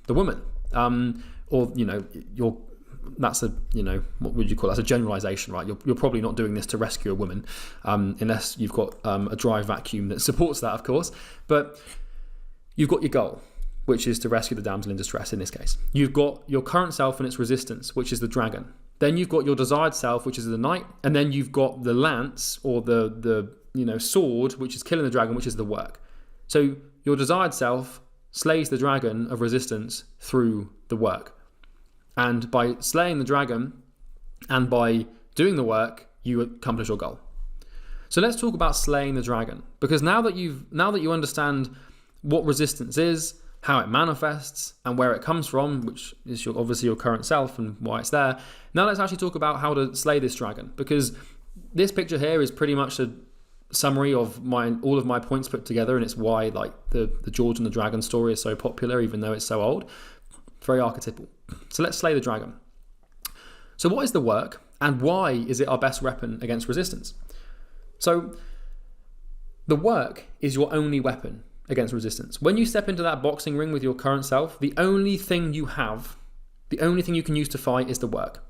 woman. Or, you know, that's a, you know, what would you call it? That's a generalization, right? You're probably not doing this to rescue a woman, unless you've got a dry vacuum that supports that, of course. But you've got your goal, which is to rescue the damsel in distress in this case. You've got your current self and its resistance, which is the dragon. Then you've got your desired self, which is the knight, and then you've got the lance or the you know sword, which is killing the dragon, which is the work. So your desired self slays the dragon of resistance through the work. And by slaying the dragon and by doing the work, you accomplish your goal. So let's talk about slaying the dragon, because now that you understand what resistance is, how it manifests, and where it comes from, which is obviously your current self and why it's there. Now let's actually talk about how to slay this dragon, because this picture here is pretty much a summary of all of my points put together, and it's why like the George and the Dragon story is so popular, even though it's so old. Very archetypal. So let's slay the dragon. So what is the work, and why is it our best weapon against resistance? So the work is your only weapon against resistance. When you step into that boxing ring with your current self, the only thing you have, the only thing you can use to fight is the work,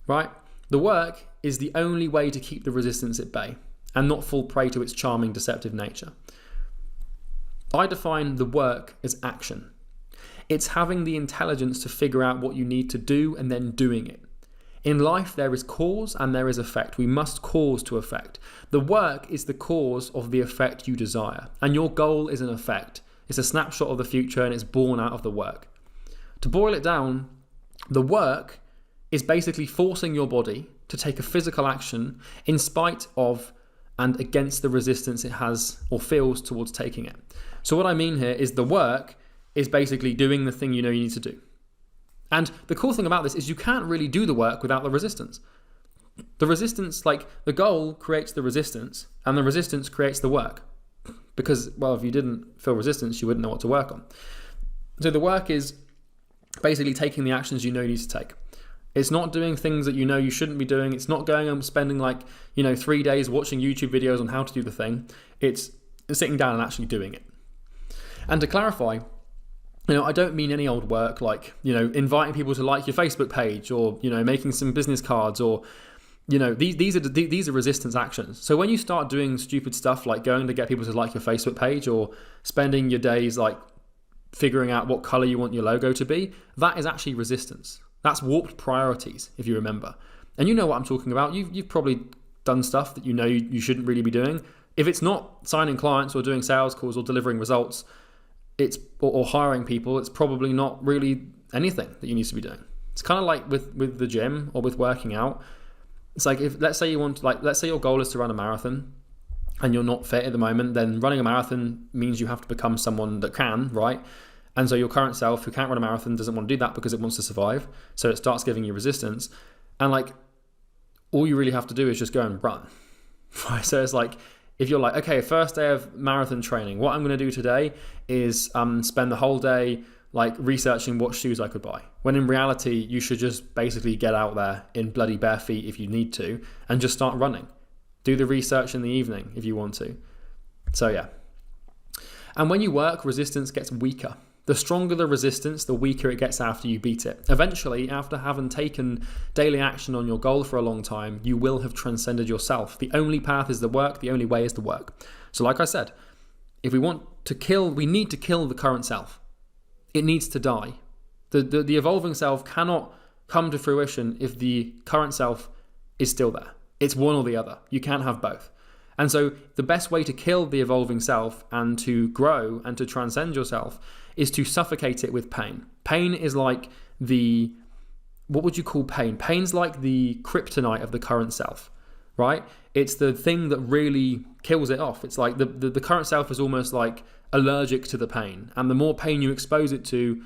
right? The work is the only way to keep the resistance at bay and not fall prey to its charming, deceptive nature. I define the work as action. It's having the intelligence to figure out what you need to do and then doing it. In life, there is cause and there is effect. We must cause to effect. The work is the cause of the effect you desire, and your goal is an effect. It's a snapshot of the future, and it's born out of the work. To boil it down, the work is basically forcing your body to take a physical action in spite of and against the resistance it has or feels towards taking it. So what I mean here is the work is basically doing the thing you know you need to do. And the cool thing about this is you can't really do the work without the resistance. The resistance, like the goal creates the resistance, and the resistance creates the work. Because, well, if you didn't feel resistance, you wouldn't know what to work on. So the work is basically taking the actions you know you need to take. It's not doing things that you know you shouldn't be doing. It's not going and spending 3 days watching YouTube videos on how to do the thing. It's sitting down and actually doing it. And to clarify, I don't mean any old work like, inviting people to like your Facebook page or, making some business cards or, these are resistance actions. So when you start doing stupid stuff like going to get people to like your Facebook page or spending your days like figuring out what color you want your logo to be, that is actually resistance. That's warped priorities, if you remember. And you know what I'm talking about. You've probably done stuff that you shouldn't really be doing. If it's not signing clients or doing sales calls or delivering results, or hiring people, it's probably not really anything that you need to be doing. It's kind of like with the gym or with working out. It's like let's say your goal is to run a marathon and you're not fit at the moment, then running a marathon means you have to become someone that can, right? And so your current self who can't run a marathon doesn't want to do that because it wants to survive. So it starts giving you resistance. And all you really have to do is just go and run. Right? So it's like, if you're like, okay, first day of marathon training, what I'm going to do today is spend the whole day researching what shoes I could buy. When in reality, you should just basically get out there in bloody bare feet if you need to and just start running. Do the research in the evening if you want to. So yeah. And when you work, resistance gets weaker The stronger the resistance, the weaker it gets after you beat it. Eventually, after having taken daily action on your goal for a long time, you will have transcended yourself. The only path is the work, the only way is the work. So like I said, if we want to kill, we need to kill the current self. It needs to die. The evolving self cannot come to fruition if the current self is still there. It's one or the other. You can't have both. And so the best way to kill the evolving self and to grow and to transcend yourself is to suffocate it with pain. Pain is like what would you call pain? Pain's like the kryptonite of the current self, right? It's the thing that really kills it off. It's like the current self is almost like allergic to the pain. And the more pain you expose it to,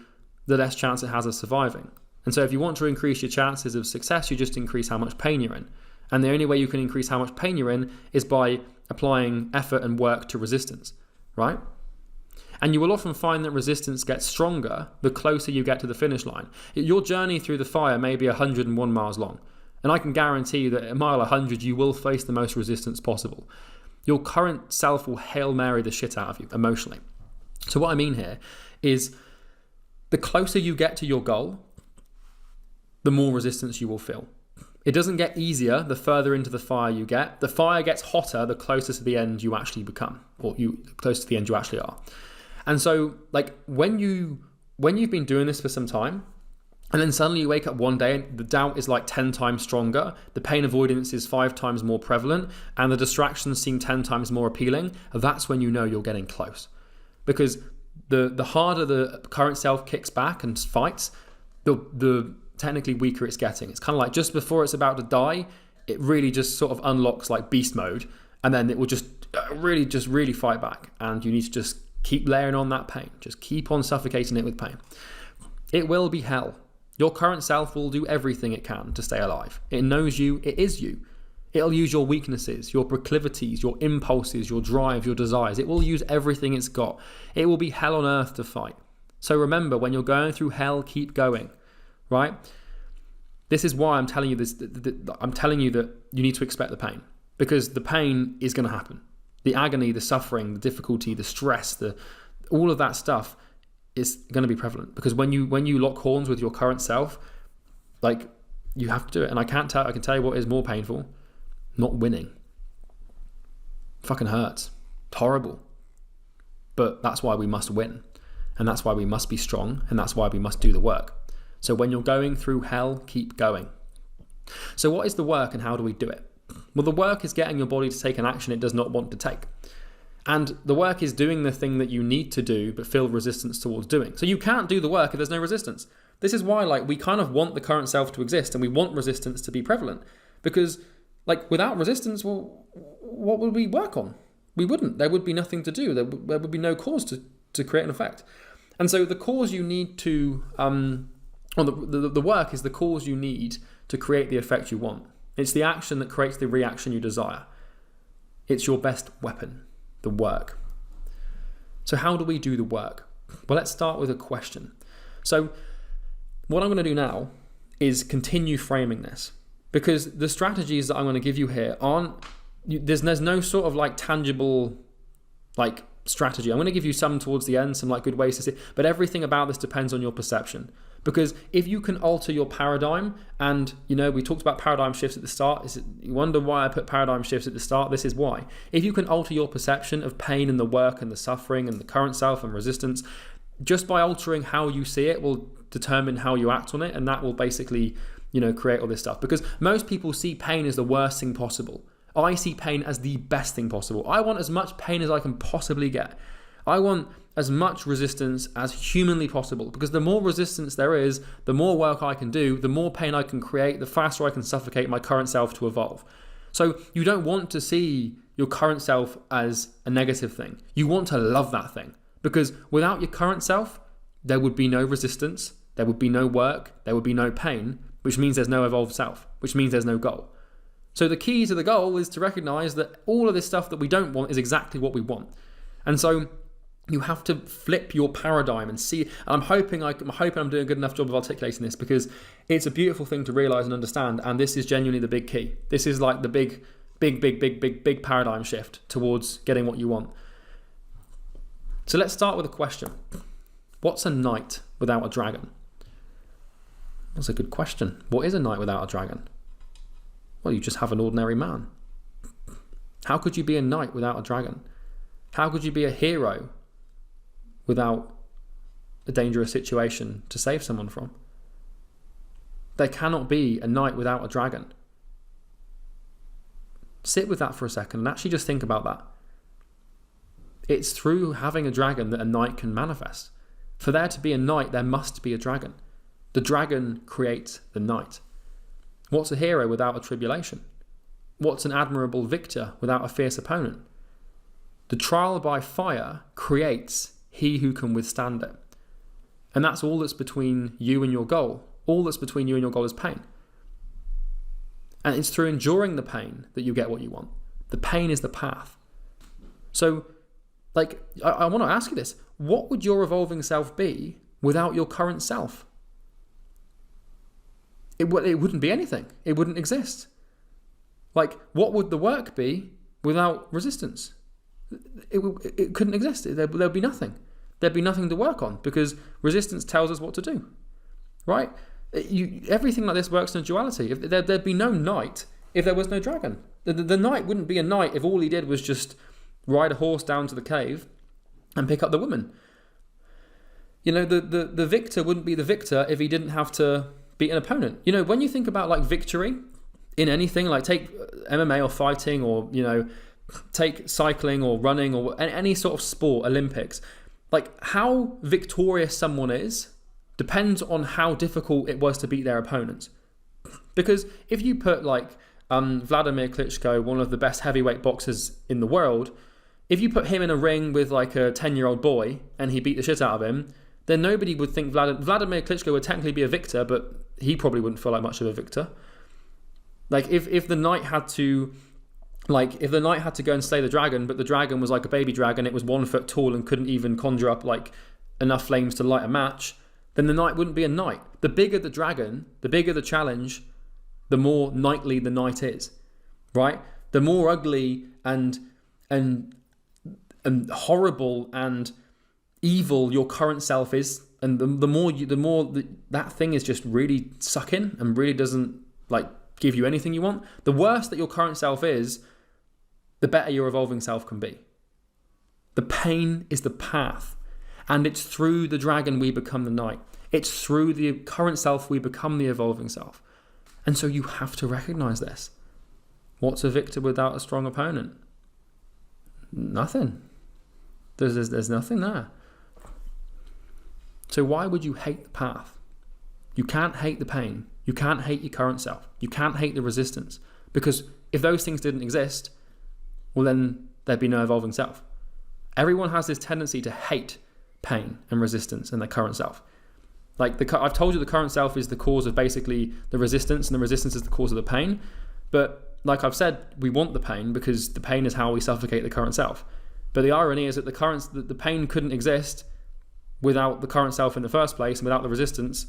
the less chance it has of surviving. And so if you want to increase your chances of success, you just increase how much pain you're in. And the only way you can increase how much pain you're in is by applying effort and work to resistance, right? And you will often find that resistance gets stronger the closer you get to the finish line. Your journey through the fire may be 101 miles long. And I can guarantee you that at mile 100, you will face the most resistance possible. Your current self will Hail Mary the shit out of you emotionally. So what I mean here is the closer you get to your goal, the more resistance you will feel. It doesn't get easier the further into the fire you get. The fire gets hotter the closer to the end you actually become, or the closer to the end you actually are. And so, like, when you've been doing this for some time, and then suddenly you wake up one day and the doubt is like 10 times stronger, the pain avoidance is 5 times more prevalent, and the distractions seem 10 times more appealing, that's when you know you're getting close. Because the harder the current self kicks back and fights, the technically weaker it's getting. It's kind of like just before it's about to die, it really just sort of unlocks like beast mode, and then it will just really fight back, and you need to just keep layering on that pain. Just keep on suffocating it with pain. It will be hell. Your current self will do everything it can to stay alive. It knows you, it is you. It'll use your weaknesses, your proclivities, your impulses, your drive, your desires. It will use everything it's got. It will be hell on earth to fight. So remember, when you're going through hell, keep going, right? This is why I'm telling you this. I'm telling you that you need to expect the pain, because the pain is going to happen. The agony, the suffering, the difficulty, the stress, all of that stuff is going to be prevalent, because when you lock horns with your current self, like, you have to do it. And I can tell you what is more painful: not winning. Fucking hurts. It's horrible. But that's why we must win. And that's why we must be strong. And that's why we must do the work. So when you're going through hell, keep going. So what is the work and how do we do it? Well, the work is getting your body to take an action it does not want to take. And the work is doing the thing that you need to do but feel resistance towards doing. So you can't do the work if there's no resistance. This is why, like, we kind of want the current self to exist, and we want resistance to be prevalent. Because, like, without resistance, well, what would we work on? We wouldn't. There would be nothing to do. There would be no cause to create an effect. And so the cause you need to, the work is the cause you need to create the effect you want. It's the action that creates the reaction you desire. It's your best weapon, the work. So how do we do the work? Well, let's start with a question. So what I'm going to do now is continue framing this, because the strategies that I'm going to give you here there's no sort of like tangible like strategy. I'm going to give you some towards the end, some like good ways to see, but everything about this depends on your perception. Because if you can alter your paradigm, and we talked about paradigm shifts at the start. You wonder why I put paradigm shifts at the start. This is why. If you can alter your perception of pain and the work and the suffering and the current self and resistance, just by altering how you see it will determine how you act on it, and that will basically, create all this stuff. Because most people see pain as the worst thing possible. I see pain as the best thing possible. I want as much pain as I can possibly get. I want as much resistance as humanly possible, because the more resistance there is, the more work I can do, the more pain I can create, the faster I can suffocate my current self to evolve. So you don't want to see your current self as a negative thing. You want to love that thing, because without your current self, there would be no resistance, there would be no work, there would be no pain, which means there's no evolved self, which means there's no goal. So the key to the goal is to recognize that all of this stuff that we don't want is exactly what we want. And so you have to flip your paradigm and see. And I'm hoping I'm doing a good enough job of articulating this, because it's a beautiful thing to realize and understand. And this is genuinely the big key. This is like the big paradigm shift towards getting what you want. So let's start with a question. What's a knight without a dragon? That's a good question. What is a knight without a dragon? Well, you just have an ordinary man. How could you be a knight without a dragon? How could you be a hero without a dangerous situation to save someone from? There cannot be a knight without a dragon. Sit with that for a second and actually just think about that. It's through having a dragon that a knight can manifest. For there to be a knight, there must be a dragon. The dragon creates the knight. What's a hero without a tribulation? What's an admirable victor without a fierce opponent? The trial by fire creates he who can withstand it. And that's all that's between you and your goal. All that's between you and your goal is pain. And it's through enduring the pain that you get what you want. The pain is the path. So, I want to ask you this. What would your evolving self be without your current self? It wouldn't be anything. It wouldn't exist. What would the work be without resistance? It couldn't exist. There'd be nothing. There'd be nothing to work on because resistance tells us what to do, right? Everything like this works in a duality. There'd be no knight if there was no dragon. The knight wouldn't be a knight if all he did was just ride a horse down to the cave and pick up the woman. The victor wouldn't be the victor if he didn't have to beat an opponent. When you think about victory in anything, take MMA or fighting or, take cycling or running or any sort of sport, Olympics, how victorious someone is depends on how difficult it was to beat their opponents. Because if you put Vladimir Klitschko, one of the best heavyweight boxers in the world, if you put him in a ring with a 10-year-old boy and he beat the shit out of him, then nobody would think Vladimir Klitschko would technically be a victor, but he probably wouldn't feel like much of a victor. If the knight had to go and slay the dragon, but the dragon was like a baby dragon, it was 1 foot tall and couldn't even conjure up enough flames to light a match, then the knight wouldn't be a knight. The bigger the dragon, the bigger the challenge, the more knightly the knight is, right? The more ugly and horrible and evil your current self is, and the more that thing is just really sucking and really doesn't give you anything you want. The worse that your current self is, the better your evolving self can be. The pain is the path. And it's through the dragon we become the knight. It's through the current self we become the evolving self. And so you have to recognize this. What's a victor without a strong opponent? Nothing. There's nothing there. So why would you hate the path? You can't hate the pain. You can't hate your current self. You can't hate the resistance. Because if those things didn't exist, well then there'd be no evolving self. Everyone has this tendency to hate pain and resistance in their current self. I've told you the current self is the cause of basically the resistance, and the resistance is the cause of the pain. But like I've said, we want the pain because the pain is how we suffocate the current self. But the irony is that the pain couldn't exist without the current self in the first place and without the resistance.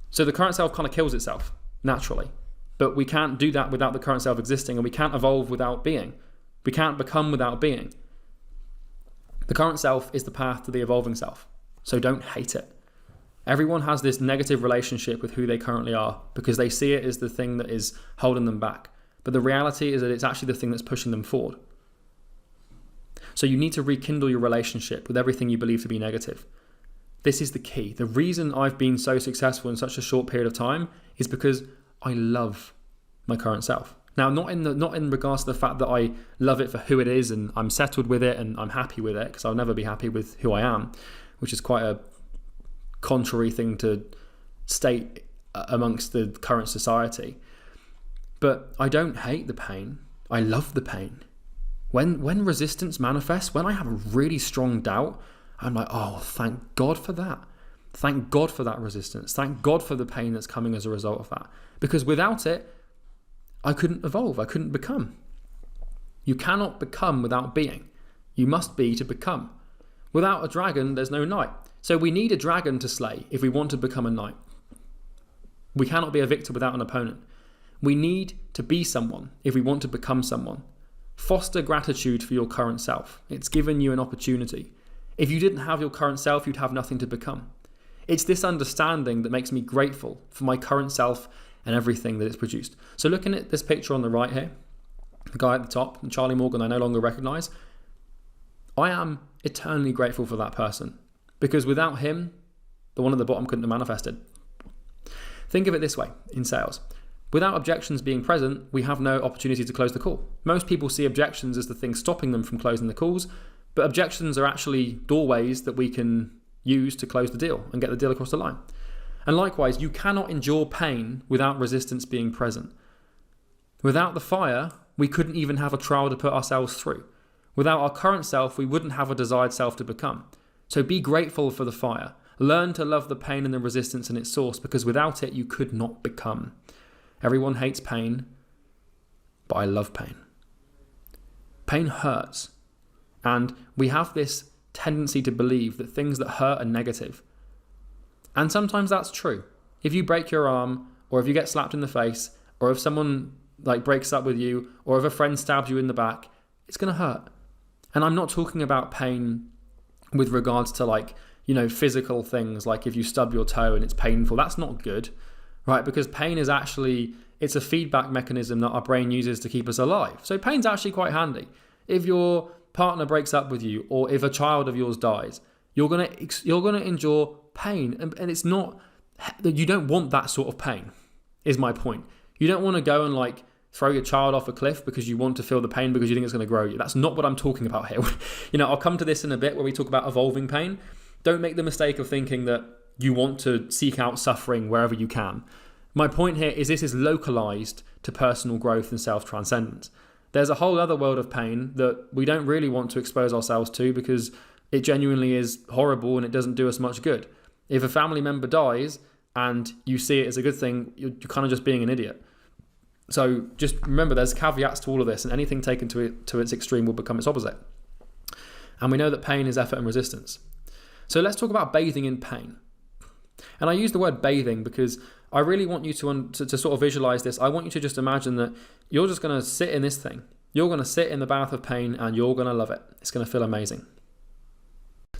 So the current self kind of kills itself naturally. But we can't do that without the current self existing, and we can't evolve without being. We can't become without being. The current self is the path to the evolving self. So don't hate it. Everyone has this negative relationship with who they currently are because they see it as the thing that is holding them back. But the reality is that it's actually the thing that's pushing them forward. So you need to rekindle your relationship with everything you believe to be negative. This is the key. The reason I've been so successful in such a short period of time is because I love my current self. Now, not in regards to the fact that I love it for who it is and I'm settled with it and I'm happy with it, because I'll never be happy with who I am, which is quite a contrary thing to state amongst the current society. But I don't hate the pain. I love the pain. When resistance manifests, when I have a really strong doubt, I'm like, oh, thank God for that. Thank God for that resistance. Thank God for the pain that's coming as a result of that. Because without it, I couldn't evolve. I couldn't become. You cannot become without being. You must be to become. Without a dragon, there's no knight. So we need a dragon to slay if we want to become a knight. We cannot be a victor without an opponent. We need to be someone if we want to become someone. Foster gratitude for your current self. It's given you an opportunity. If you didn't have your current self, you'd have nothing to become. It's this understanding that makes me grateful for my current self and everything that it's produced. So looking at this picture on the right here, the guy at the top, and Charlie Morgan I no longer recognize, I am eternally grateful for that person, because without him, the one at the bottom couldn't have manifested. Think of it this way in sales. Without objections being present, we have no opportunity to close the call. Most people see objections as the thing stopping them from closing the calls, but objections are actually doorways that we can use to close the deal and get the deal across the line. And likewise, you cannot endure pain without resistance being present. Without the fire, we couldn't even have a trial to put ourselves through. Without our current self, we wouldn't have a desired self to become. So be grateful for the fire. Learn to love the pain and the resistance in its source, because without it, you could not become. Everyone hates pain, but I love pain. Pain hurts. And we have this tendency to believe that things that hurt are negative. And sometimes that's true. If you break your arm, or if you get slapped in the face, or if someone breaks up with you, or if a friend stabs you in the back, it's going to hurt. And I'm not talking about pain with regards to physical things, like if you stub your toe and it's painful. That's not good, right? Because pain is actually, it's a feedback mechanism that our brain uses to keep us alive. So pain's actually quite handy. If your partner breaks up with you, or if a child of yours dies, you're gonna endure pain, and it's not that you don't want that sort of pain, is my point. You don't want to go and throw your child off a cliff because you want to feel the pain because you think it's going to grow you. That's not what I'm talking about here. I'll come to this in a bit where we talk about evolving pain. Don't make the mistake of thinking that you want to seek out suffering wherever you can. My point here is this is localized to personal growth and self-transcendence. There's a whole other world of pain that we don't really want to expose ourselves to because it genuinely is horrible and it doesn't do us much good. If a family member dies and you see it as a good thing, you're kind of just being an idiot. So just remember, there's caveats to all of this, and anything taken to its extreme will become its opposite. And we know that pain is effort and resistance. So let's talk about bathing in pain. And I use the word bathing because I really want you to sort of visualize this. I want you to just imagine that you're just going to sit in this thing. You're going to sit in the bath of pain and you're going to love it. It's going to feel amazing.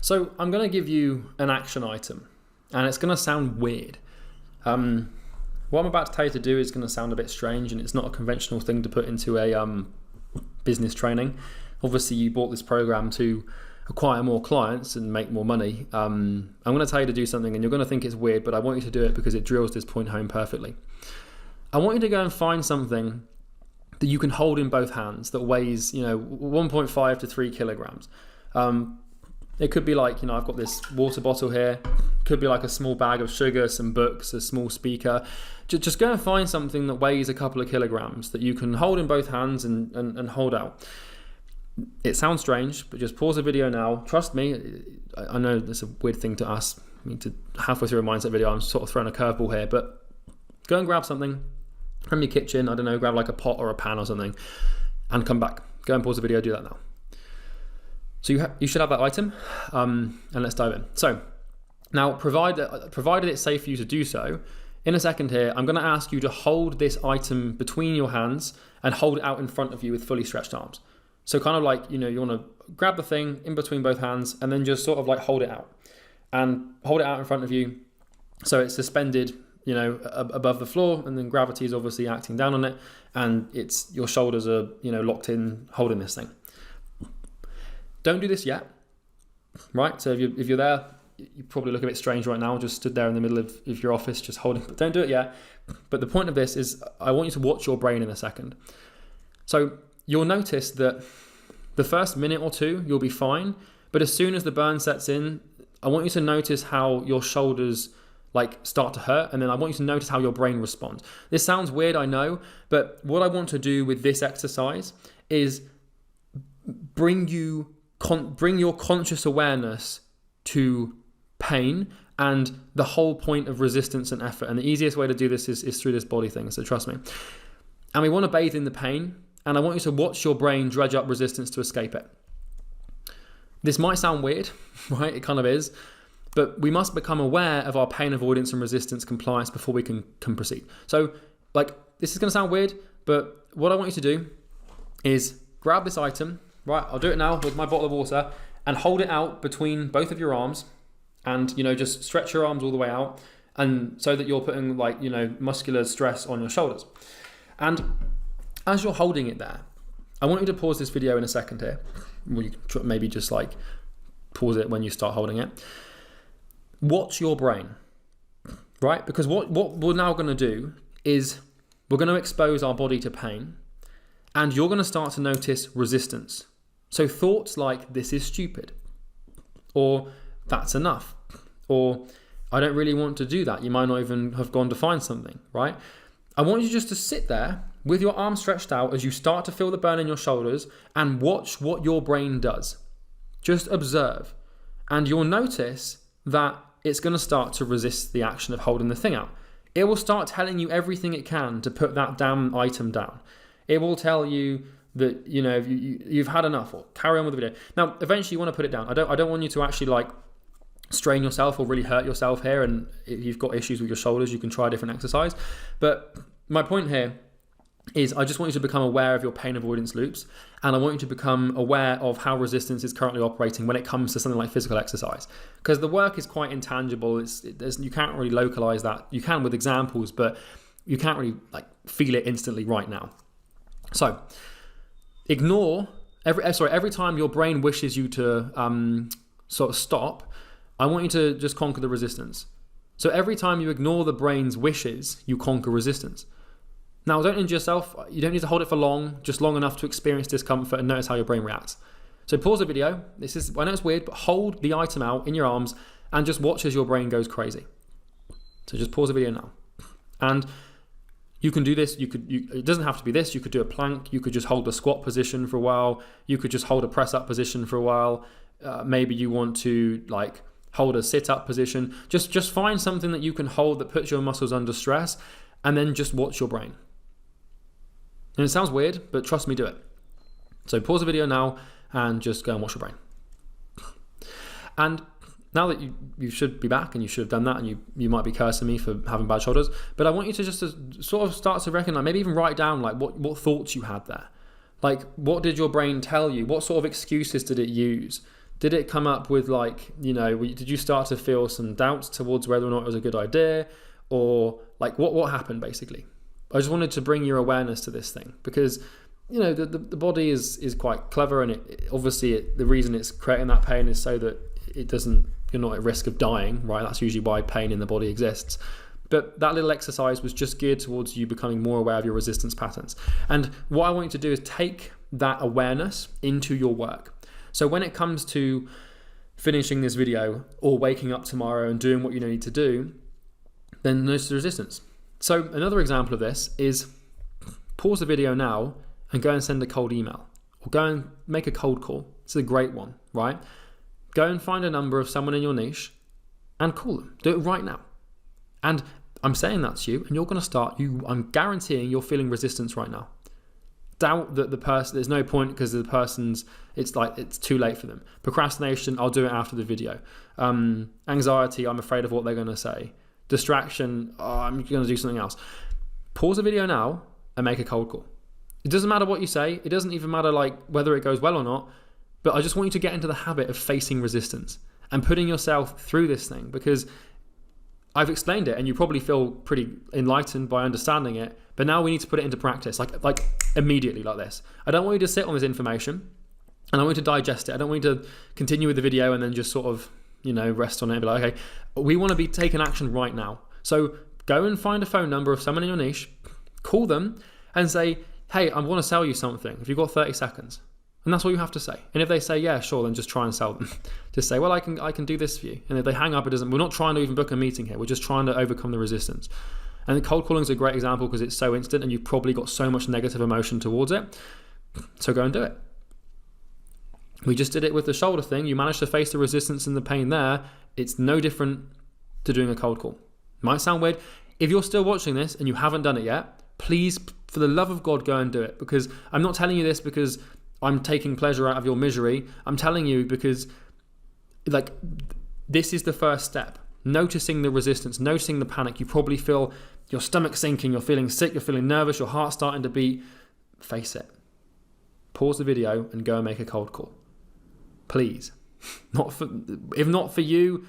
So I'm going to give you an action item, and it's going to sound weird. What I'm about to tell you to do is going to sound a bit strange, and it's not a conventional thing to put into a business training. Obviously, you bought this program to acquire more clients and make more money. I'm going to tell you to do something, and you're going to think it's weird, but I want you to do it because it drills this point home perfectly. I want you to go and find something that you can hold in both hands that weighs, 1.5 to 3 kilograms. It could be I've got this water bottle here. Could be a small bag of sugar, some books, a small speaker. Just go and find something that weighs a couple of kilograms that you can hold in both hands and hold out. It sounds strange, but just pause the video now. Trust me, I know that's a weird thing to ask me to halfway through a mindset video. I'm sort of throwing a curveball here, but go and grab something from your kitchen. I don't know, grab a pot or a pan or something and come back. Go and pause the video, do that now. So you should have that item, and let's dive in. So now, provided it's safe for you to do so, in a second here, I'm going to ask you to hold this item between your hands and hold it out in front of you with fully stretched arms. So kind of you want to grab the thing in between both hands and then just sort of hold it out. And hold it out in front of you so it's suspended, above the floor, and then gravity is obviously acting down on it, and your shoulders are, locked in holding this thing. Don't do this yet, right? So if you're there, you probably look a bit strange right now, just stood there in the middle of your office, just holding, but don't do it yet. But the point of this is I want you to watch your brain in a second. So you'll notice that the first minute or two, you'll be fine. But as soon as the burn sets in, I want you to notice how your shoulders start to hurt. And then I want you to notice how your brain responds. This sounds weird, I know, but what I want to do with this exercise is bring your conscious awareness to pain and the whole point of resistance and effort. And the easiest way to do this is through this body thing, so trust me. And we want to bathe in the pain, and I want you to watch your brain dredge up resistance to escape it. This might sound weird, right? It kind of is, but we must become aware of our pain avoidance and resistance compliance before we can proceed. So this is going to sound weird, but what I want you to do is grab this item. Right, I'll do it now with my bottle of water, and hold it out between both of your arms, and just stretch your arms all the way out, and so that you're putting muscular stress on your shoulders. And as you're holding it there, I want you to pause this video in a second here. Well, you can maybe just pause it when you start holding it. Watch your brain, right? Because what we're now going to do is we're going to expose our body to pain, and you're going to start to notice resistance. So thoughts like, this is stupid, or that's enough, or I don't really want to do that. You might not even have gone to find something, right? I want you just to sit there with your arms stretched out as you start to feel the burn in your shoulders and watch what your brain does. Just observe, and you'll notice that it's going to start to resist the action of holding the thing out. It will start telling you everything it can to put that damn item down. It will tell you that you've had enough, or carry on with the video. Now, eventually you want to put it down. I don't want you to actually strain yourself or really hurt yourself here. And if you've got issues with your shoulders, you can try a different exercise. But my point here is I just want you to become aware of your pain avoidance loops, and I want you to become aware of how resistance is currently operating when it comes to something like physical exercise, because the work is quite intangible. You can't really localize that. You can with examples, but you can't really feel it instantly right now. So ignore every time your brain wishes you to sort of stop. I want you to just conquer the resistance. So every time you ignore the brain's wishes, you conquer resistance. Now, don't injure yourself. You don't need to hold it for long, just long enough to experience discomfort and notice how your brain reacts. So pause the video. I know it's weird, but hold the item out in your arms and just watch as your brain goes crazy. So just pause the video now. And you can do this. It doesn't have to be this. You could do a plank. You could just hold the squat position for a while. You could just hold a press up position for a while. Maybe you want to hold a sit up position. Just find something that you can hold that puts your muscles under stress, and then just watch your brain. And it sounds weird, but trust me, do it. So pause the video now and just go and watch your brain. And now that you should be back and you should have done that, and you might be cursing me for having bad shoulders, but I want you to just sort of start to recognize, maybe even write down what thoughts you had there. What did your brain tell you? What sort of excuses did it use? Did it come up with did you start to feel some doubts towards whether or not it was a good idea? Or what happened basically? I just wanted to bring your awareness to this thing, because the body is quite clever, and the reason it's creating that pain is so that you're not at risk of dying, right? That's usually why pain in the body exists. But that little exercise was just geared towards you becoming more aware of your resistance patterns. And what I want you to do is take that awareness into your work. So when it comes to finishing this video or waking up tomorrow and doing what you need to do, then notice the resistance. So another example of this is pause the video now and go and send a cold email, or go and make a cold call. It's a great one, right? Go and find a number of someone in your niche and call them. Do it right now. And I'm saying that to you, and you're going to start, I'm guaranteeing you're feeling resistance right now. Doubt that the person, there's no point because the person's, it's too late for them. Procrastination, I'll do it after the video. Anxiety, I'm afraid of what they're going to say. Distraction, I'm going to do something else. Pause the video now and make a cold call. It doesn't matter what you say. It doesn't even matter whether it goes well or not. But I just want you to get into the habit of facing resistance and putting yourself through this thing, because I've explained it and you probably feel pretty enlightened by understanding it. But now we need to put it into practice, like immediately, like this. I don't want you to sit on this information, and I want you to digest it. I don't want you to continue with the video and then just sort of rest on it and be like, okay, we want to be taking action right now. So go and find a phone number of someone in your niche, call them and say, hey, I want to sell you something. If you've got 30 seconds. And that's all you have to say. And if they say, yeah, sure, then just try and sell them. Just say, well, I can do this for you. And if they hang up, we're not trying to even book a meeting here. We're just trying to overcome the resistance. And cold calling is a great example because it's so instant and you've probably got so much negative emotion towards it. So go and do it. We just did it with the shoulder thing. You managed to face the resistance and the pain there. It's no different to doing a cold call. Might sound weird. If you're still watching this and you haven't done it yet, please, for the love of God, go and do it. Because I'm not telling you this because I'm taking pleasure out of your misery. I'm telling you because this is the first step. Noticing the resistance, noticing the panic. You probably feel your stomach sinking, you're feeling sick, you're feeling nervous, your heart's starting to beat. Face it. Pause the video and go and make a cold call. Please. If not for you,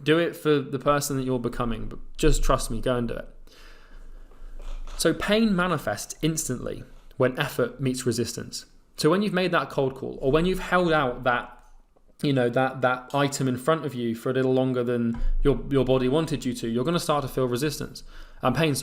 do it for the person that you're becoming, but just trust me, go and do it. So pain manifests instantly when effort meets resistance. So when you've made that cold call, or when you've held out that that item in front of you for a little longer than your body wanted you to, you're going to start to feel pain.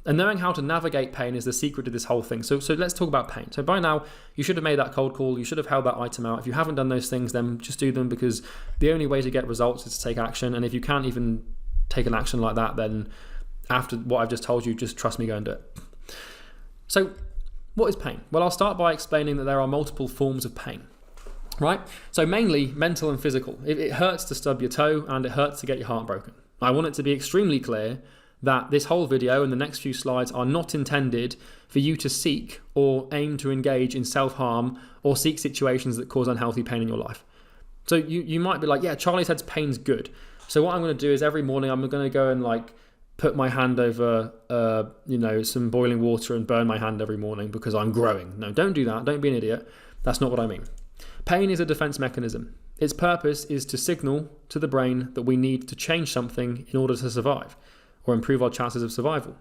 And knowing how to navigate pain is the secret to this whole thing. So let's talk about pain. So by now, you should have made that cold call. You should have held that item out. If you haven't done those things, then just do them, because the only way to get results is to take action. And if you can't even take an action like that, then after what I've just told you, just trust me, go and do it. So what is pain? Well, I'll start by explaining that there are multiple forms of pain. Right? So mainly mental and physical. It hurts to stub your toe, and it hurts to get your heart broken. I want it to be extremely clear that this whole video and the next few slides are not intended for you to seek or aim to engage in self-harm or seek situations that cause unhealthy pain in your life. So you might be like, yeah, Charlie said pain's good. So what I'm going to do is every morning I'm going to go and put my hand over some boiling water and burn my hand every morning because I'm growing. No, don't do that. Don't be an idiot. That's not what I mean. Pain is a defense mechanism. Its purpose is to signal to the brain that we need to change something in order to survive or improve our chances of survival.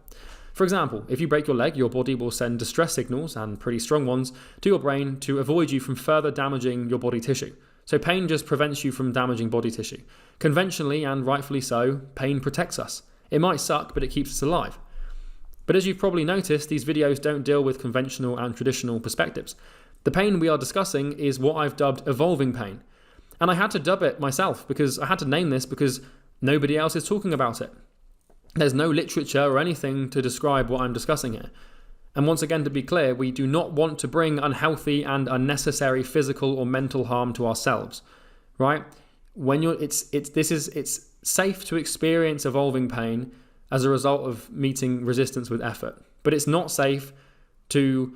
For example, if you break your leg, your body will send distress signals, and pretty strong ones, to your brain to avoid you from further damaging your body tissue. So pain just prevents you from damaging body tissue. Conventionally, and rightfully so, pain protects us. It might suck, but it keeps us alive. But as you've probably noticed, these videos don't deal with conventional and traditional perspectives. The pain we are discussing is what I've dubbed evolving pain. And I had to dub it myself, because I had to name this because nobody else is talking about it. There's no literature or anything to describe what I'm discussing here. And once again, to be clear, we do not want to bring unhealthy and unnecessary physical or mental harm to ourselves, right? It's safe to experience evolving pain as a result of meeting resistance with effort, but it's not safe to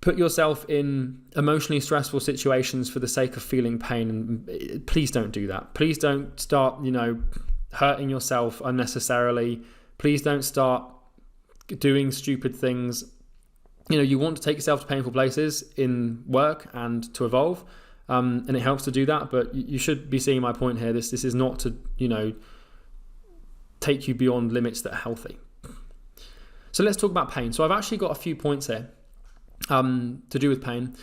put yourself in emotionally stressful situations for the sake of feeling pain. And please don't do that. Please don't start, hurting yourself unnecessarily. Please don't start doing stupid things. You want to take yourself to painful places in work and to evolve. And it helps to do that, but you should be seeing my point here. This is not to, take you beyond limits that are healthy. So let's talk about pain. So I've actually got a few points here to do with pain.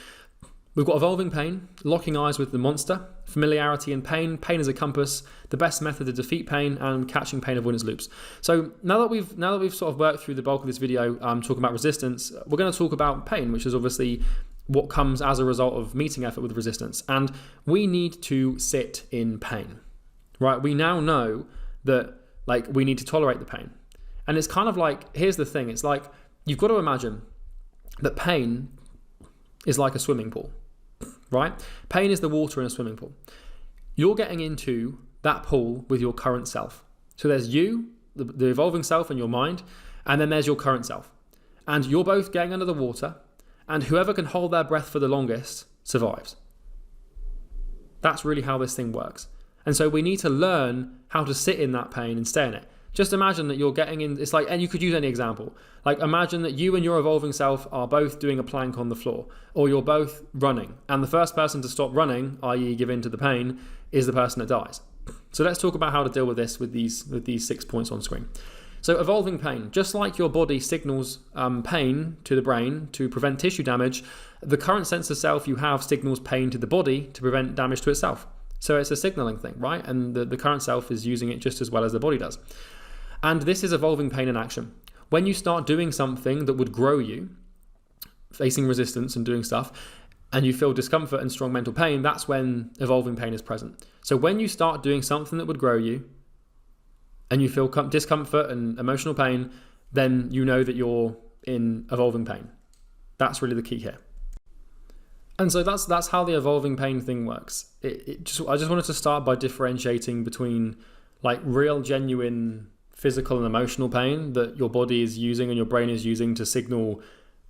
We've got evolving pain, locking eyes with the monster, familiarity and pain. Pain is a compass, the best method to defeat pain, and catching pain avoidance loops. So now that we've sort of worked through the bulk of this video, talking about resistance, we're going to talk about pain, which is obviously what comes as a result of meeting effort with resistance. And we need to sit in pain, right? We now know that we need to tolerate the pain. And it's kind of here's the thing. It's you've got to imagine that pain is like a swimming pool, right? Pain is the water in a swimming pool. You're getting into that pool with your current self. So there's you, the evolving self, and your mind, and then there's your current self. And you're both getting under the water, and whoever can hold their breath for the longest survives. That's really how this thing works. And so we need to learn how to sit in that pain and stay in it. Just imagine that you're getting in, and you could use any example. Imagine that you and your evolving self are both doing a plank on the floor, or you're both running, and the first person to stop running, i.e. give in to the pain, is the person that dies. So let's talk about how to deal with this with these 6 points on screen. So evolving pain, just like your body signals pain to the brain to prevent tissue damage, the current sense of self you have signals pain to the body to prevent damage to itself. So it's a signaling thing, right? And the current self is using it just as well as the body does. And this is evolving pain in action. When you start doing something that would grow you, facing resistance and doing stuff, and you feel discomfort and strong mental pain, that's when evolving pain is present. So when you start doing something that would grow you, and you feel discomfort and emotional pain, then you know that you're in evolving pain. That's really the key here. And so that's how the evolving pain thing works. I just wanted to start by differentiating between real, genuine physical and emotional pain that your body is using and your brain is using to signal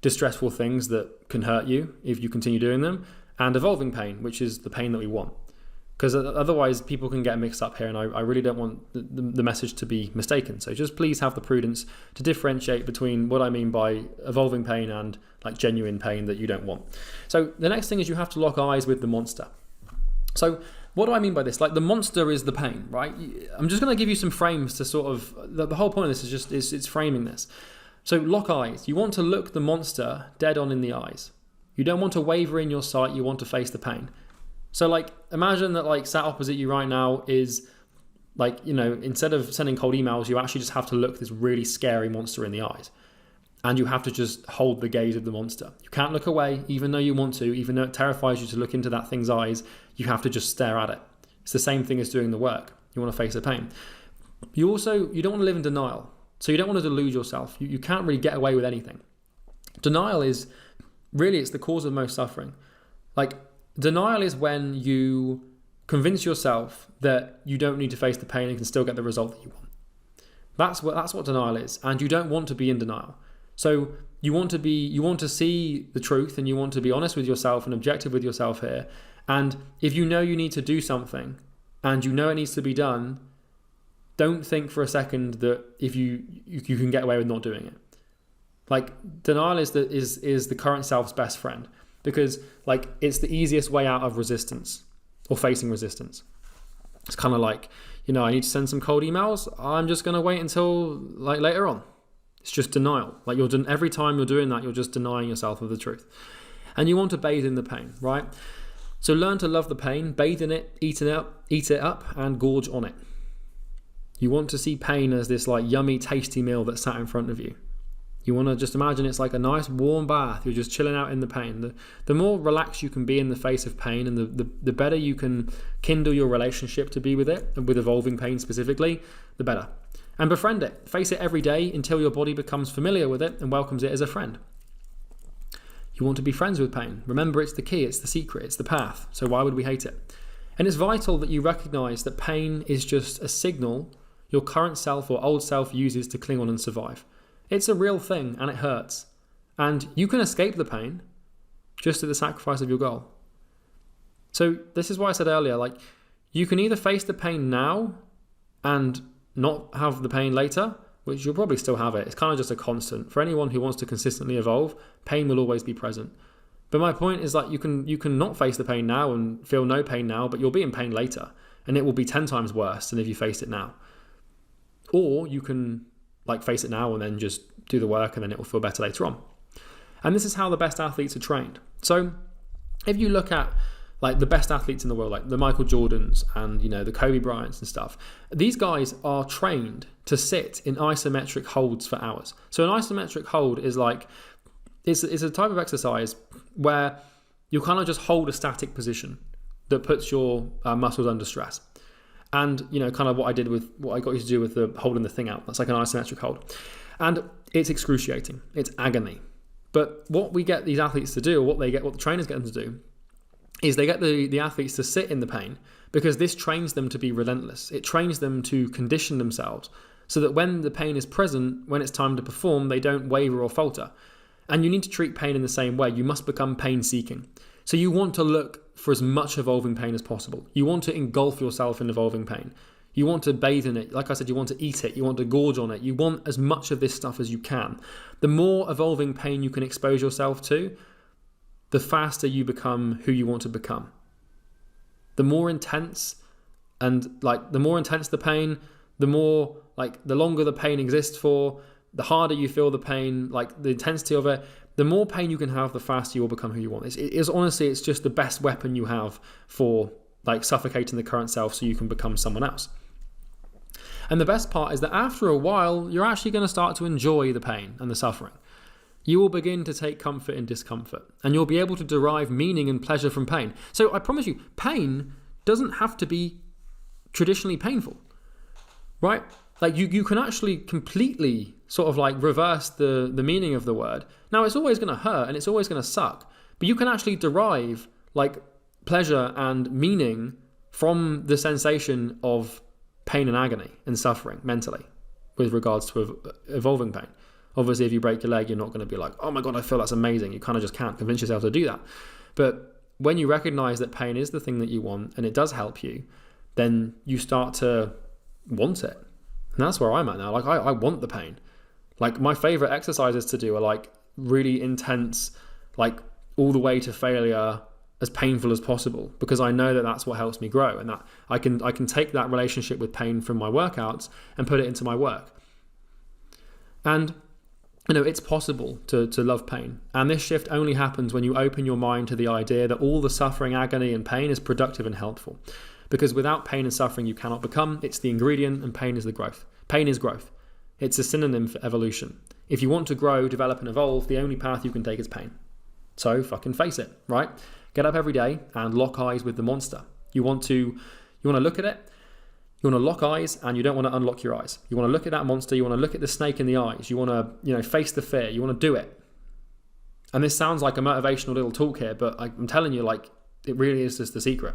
distressful things that can hurt you if you continue doing them, and evolving pain, which is the pain that we want. Because otherwise people can get mixed up here, and I really don't want the message to be mistaken. So just please have the prudence to differentiate between what I mean by evolving pain and genuine pain that you don't want. So the next thing is you have to lock eyes with the monster. So what do I mean by this? Like the monster is the pain, right? I'm just going to give you some frames to sort of, the whole point of this is just, it's framing this. So lock eyes. You want to look the monster dead on in the eyes. You don't want to waver in your sight. You want to face the pain. So like, imagine that like sat opposite you right now is like, you know, instead of sending cold emails, you actually just have to look this really scary monster in the eyes. And you have to just hold the gaze of the monster. You can't look away, even though you want to, even though it terrifies you to look into that thing's eyes, you have to just stare at it. It's the same thing as doing the work. You want to face the pain. You don't want to live in denial. So you don't want to delude yourself. You can't really get away with anything. Denial is, really, it's the cause of most suffering. Like, denial is when you convince yourself that you don't need to face the pain and can still get the result that you want. That's what denial is. And you don't want to be in denial. So you want to see the truth, and you want to be honest with yourself and objective with yourself here. And if you know you need to do something and you know it needs to be done, don't think for a second that if you can get away with not doing it. Like, denial is the current self's best friend, because like it's the easiest way out of resistance or facing resistance. It's kind of like, you know, I need to send some cold emails. I'm just going to wait until like later on. It's just denial. Like every time you're doing that, you're just denying yourself of the truth. And you want to bathe in the pain, right? So learn to love the pain, bathe in it, eat it up, and gorge on it. You want to see pain as this like yummy, tasty meal that's sat in front of you. You want to just imagine it's like a nice warm bath. You're just chilling out in the pain. The more relaxed you can be in the face of pain, and the better you can kindle your relationship to be with it, and with evolving pain specifically, the better. And befriend it. Face it every day until your body becomes familiar with it and welcomes it as a friend. You want to be friends with pain. Remember, it's the key, it's the secret, it's the path. So why would we hate it? And it's vital that you recognize that pain is just a signal your current self or old self uses to cling on and survive. It's a real thing, and it hurts. And you can escape the pain just at the sacrifice of your goal. So this is why I said earlier, like, you can either face the pain now and not have the pain later, which you'll probably still have it. It's kind of just a constant. For anyone who wants to consistently evolve, pain will always be present. But my point is that you can not face the pain now and feel no pain now, but you'll be in pain later, and it will be 10 times worse than if you faced it now. Or you can like face it now and then just do the work, and then it will feel better later on. And this is how the best athletes are trained. So if you look at like the best athletes in the world, like the Michael Jordans and, you know, the Kobe Bryants and stuff, these guys are trained to sit in isometric holds for hours. So an isometric hold is like, it's a type of exercise where you kind of just hold a static position that puts your muscles under stress. And, you know, kind of what I got you to do with the holding the thing out. That's like an isometric hold. And it's excruciating. It's agony. But what we get these athletes to do, or what the trainers get them to do, is they get the athletes to sit in the pain, because this trains them to be relentless. It trains them to condition themselves so that when the pain is present, when it's time to perform, they don't waver or falter. And you need to treat pain in the same way. You must become pain-seeking. So you want to look for as much evolving pain as possible. You want to engulf yourself in evolving pain. You want to bathe in it. Like I said, you want to eat it. You want to gorge on it. You want as much of this stuff as you can. The more evolving pain you can expose yourself to, the faster you become who you want to become. The more intense the pain, the more like the longer the pain exists for, the harder you feel the pain, like the intensity of it, the more pain you can have, the faster you will become who you want. It's just the best weapon you have for like suffocating the current self so you can become someone else. And the best part is that after a while, you're actually going to start to enjoy the pain and the suffering. You will begin to take comfort in discomfort, and you'll be able to derive meaning and pleasure from pain. So I promise you, pain doesn't have to be traditionally painful, right? Like you can actually completely sort of like reverse the meaning of the word. Now, it's always going to hurt and it's always going to suck, but you can actually derive like pleasure and meaning from the sensation of pain and agony and suffering mentally with regards to evolving pain. Obviously, if you break your leg, you're not going to be like, oh my God, I feel that's amazing. You kind of just can't convince yourself to do that. But when you recognize that pain is the thing that you want and it does help you, then you start to want it. And that's where I'm at now. Like, I want the pain. Like, my favorite exercises to do are like really intense, like all the way to failure, as painful as possible, because I know that that's what helps me grow, and that I can take that relationship with pain from my workouts and put it into my work. And it's possible to love pain, and this shift only happens when you open your mind to the idea that all the suffering, agony, and pain is productive and helpful. Because without pain and suffering, you cannot become. It's the ingredient, and pain is the growth. Pain is growth. It's a synonym for evolution. If you want to grow, develop, and evolve, the only path you can take is pain. So fucking face it, right? Get up every day and lock eyes with the monster. You want to look at it. You want to lock eyes, and you don't want to unlock your eyes. You want to look at that monster. You want to look at the snake in the eyes. You want to, face the fear. You want to do it. And this sounds like a motivational little talk here, but I'm telling you, like, it really is just the secret.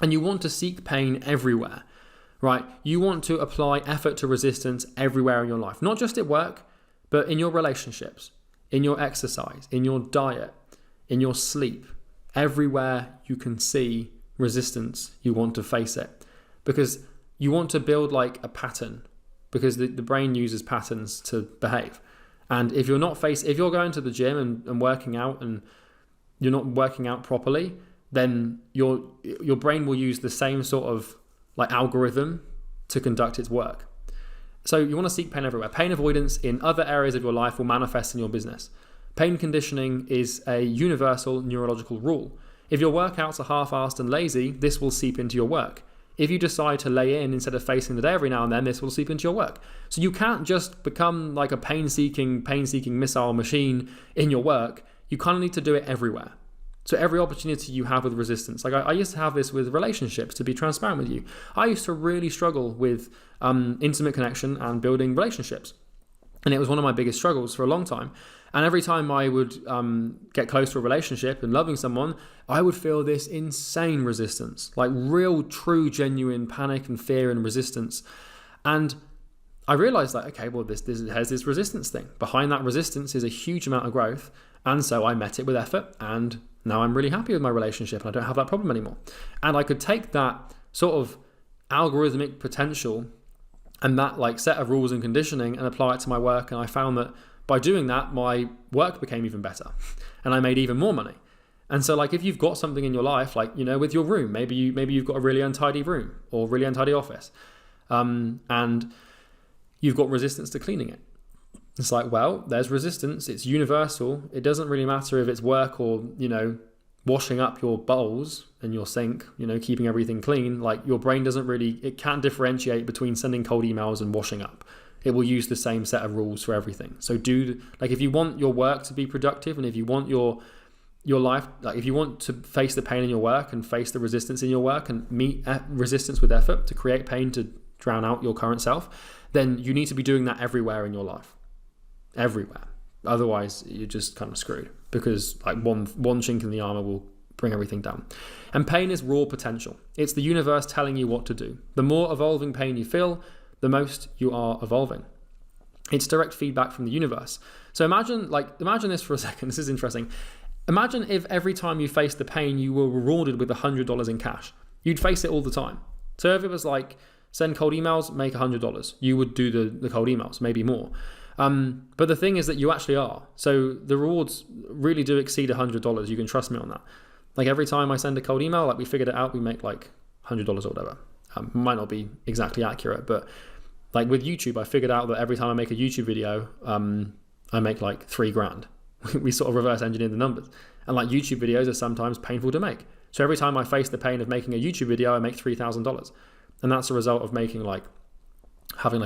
And you want to seek pain everywhere, right? You want to apply effort to resistance everywhere in your life, not just at work, but in your relationships, in your exercise, in your diet, in your sleep. Everywhere you can see resistance, you want to face it, because you want to build like a pattern, because the brain uses patterns to behave. And if you're going to the gym and working out, and you're not working out properly, then your brain will use the same sort of like algorithm to conduct its work. So you want to seek pain everywhere. Pain avoidance in other areas of your life will manifest in your business. Pain conditioning is a universal neurological rule. If your workouts are half-assed and lazy, this will seep into your work. If you decide to lay in instead of facing the day every now and then, this will seep into your work. So you can't just become like a pain-seeking missile machine in your work. You kind of need to do it everywhere. So every opportunity you have with resistance, like I used to have this with relationships, to be transparent with you. I used to really struggle with intimate connection and building relationships. And it was one of my biggest struggles for a long time. And every time I would get close to a relationship and loving someone, I would feel this insane resistance, like real, true, genuine panic and fear and resistance. And I realized that, okay, well, this has this resistance thing. Behind that resistance is a huge amount of growth. And so I met it with effort, and now I'm really happy with my relationship, and I don't have that problem anymore. And I could take that sort of algorithmic potential and that like set of rules and conditioning and apply it to my work. And I found that by doing that, my work became even better, and I made even more money. And so like if you've got something in your life, like, with your room, maybe you've got a really untidy room or really untidy office, and you've got resistance to cleaning it. It's like, well, there's resistance. It's universal. It doesn't really matter if it's work or, washing up your bowls and your sink, keeping everything clean. Like your brain it can't differentiate between sending cold emails and washing up. It will use the same set of rules for everything. So if you want your work to be productive, and if you want your life, like if you want to face the pain in your work and face the resistance in your work and meet resistance with effort to create pain to drown out your current self, then you need to be doing that everywhere in your life. Everywhere. Otherwise, you're just kind of screwed, because like one chink in the armor will bring everything down. And pain is raw potential. It's the universe telling you what to do. The more evolving pain you feel, the most you are evolving. It's direct feedback from the universe. So imagine this for a second. This is interesting. Imagine if every time you faced the pain, you were rewarded with $100 in cash. You'd face it all the time. So if it was like, send cold emails, make $100, you would do the cold emails, maybe more. But the thing is that you actually are. So the rewards really do exceed $100. You can trust me on that. Like every time I send a cold email, like we figured it out, we make like $100 or whatever. Might not be exactly accurate, but like with YouTube, I figured out that every time I make a YouTube video, I make like $3,000. We sort of reverse engineered the numbers. And like YouTube videos are sometimes painful to make. So every time I face the pain of making a YouTube video, I make $3,000. And that's a result of having like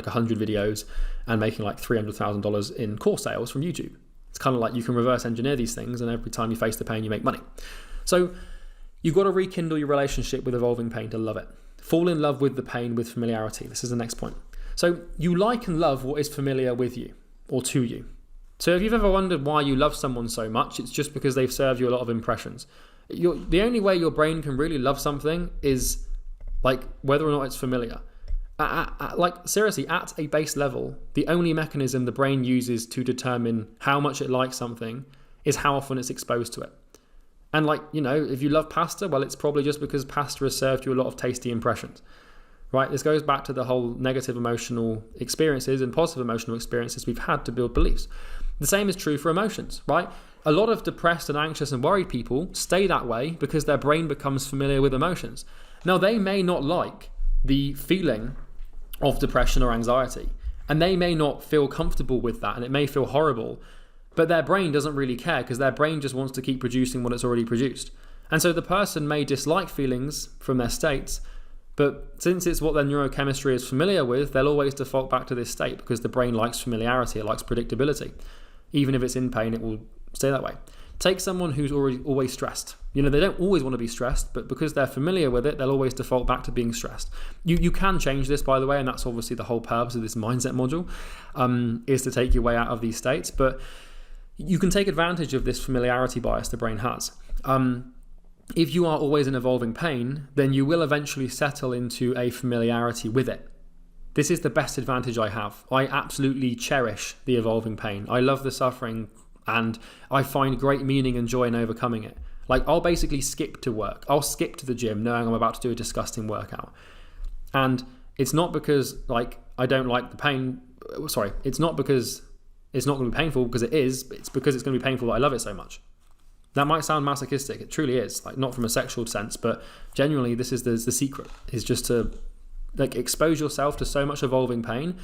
100 videos and making like $300,000 in course sales from YouTube. It's kind of like you can reverse engineer these things, and every time you face the pain, you make money. So you've got to rekindle your relationship with evolving pain to love it. Fall in love with the pain with familiarity. This is the next point. So you like and love what is familiar with you or to you. So if you've ever wondered why you love someone so much, it's just because they've served you a lot of impressions. The only way your brain can really love something is like whether or not it's familiar. Seriously, at a base level, the only mechanism the brain uses to determine how much it likes something is how often it's exposed to it. And if you love pasta, well, it's probably just because pasta has served you a lot of tasty impressions, right? This goes back to the whole negative emotional experiences and positive emotional experiences we've had to build beliefs. The same is true for emotions, right? a lot of depressed and anxious and worried people stay that way because their brain becomes familiar with emotions. Now, they may not like the feeling of depression or anxiety, and they may not feel comfortable with that, and it may feel horrible, but their brain doesn't really care because their brain just wants to keep producing what it's already produced. And so the person may dislike feelings from their states, but since it's what their neurochemistry is familiar with, they'll always default back to this state because the brain likes familiarity, it likes predictability. Even if it's in pain, it will stay that way. Take someone who's always stressed. They don't always want to be stressed, but because they're familiar with it, they'll always default back to being stressed. You can change this, by the way, and that's obviously the whole purpose of this mindset module, is to take your way out of these states. But you can take advantage of this familiarity bias the brain has. If you are always in evolving pain, then you will eventually settle into a familiarity with it. This is the best advantage I have. I absolutely cherish the evolving pain. I love the suffering, and I find great meaning and joy in overcoming it. Like, I'll basically skip to work. I'll skip to the gym knowing I'm about to do a disgusting workout. And it's not because I don't like the pain. Sorry, it's not because it's not going to be painful, because it is. It's because it's going to be painful that I love it so much. That might sound masochistic. It truly is. Not from a sexual sense, but genuinely this is the secret, is just to expose yourself to so much evolving pain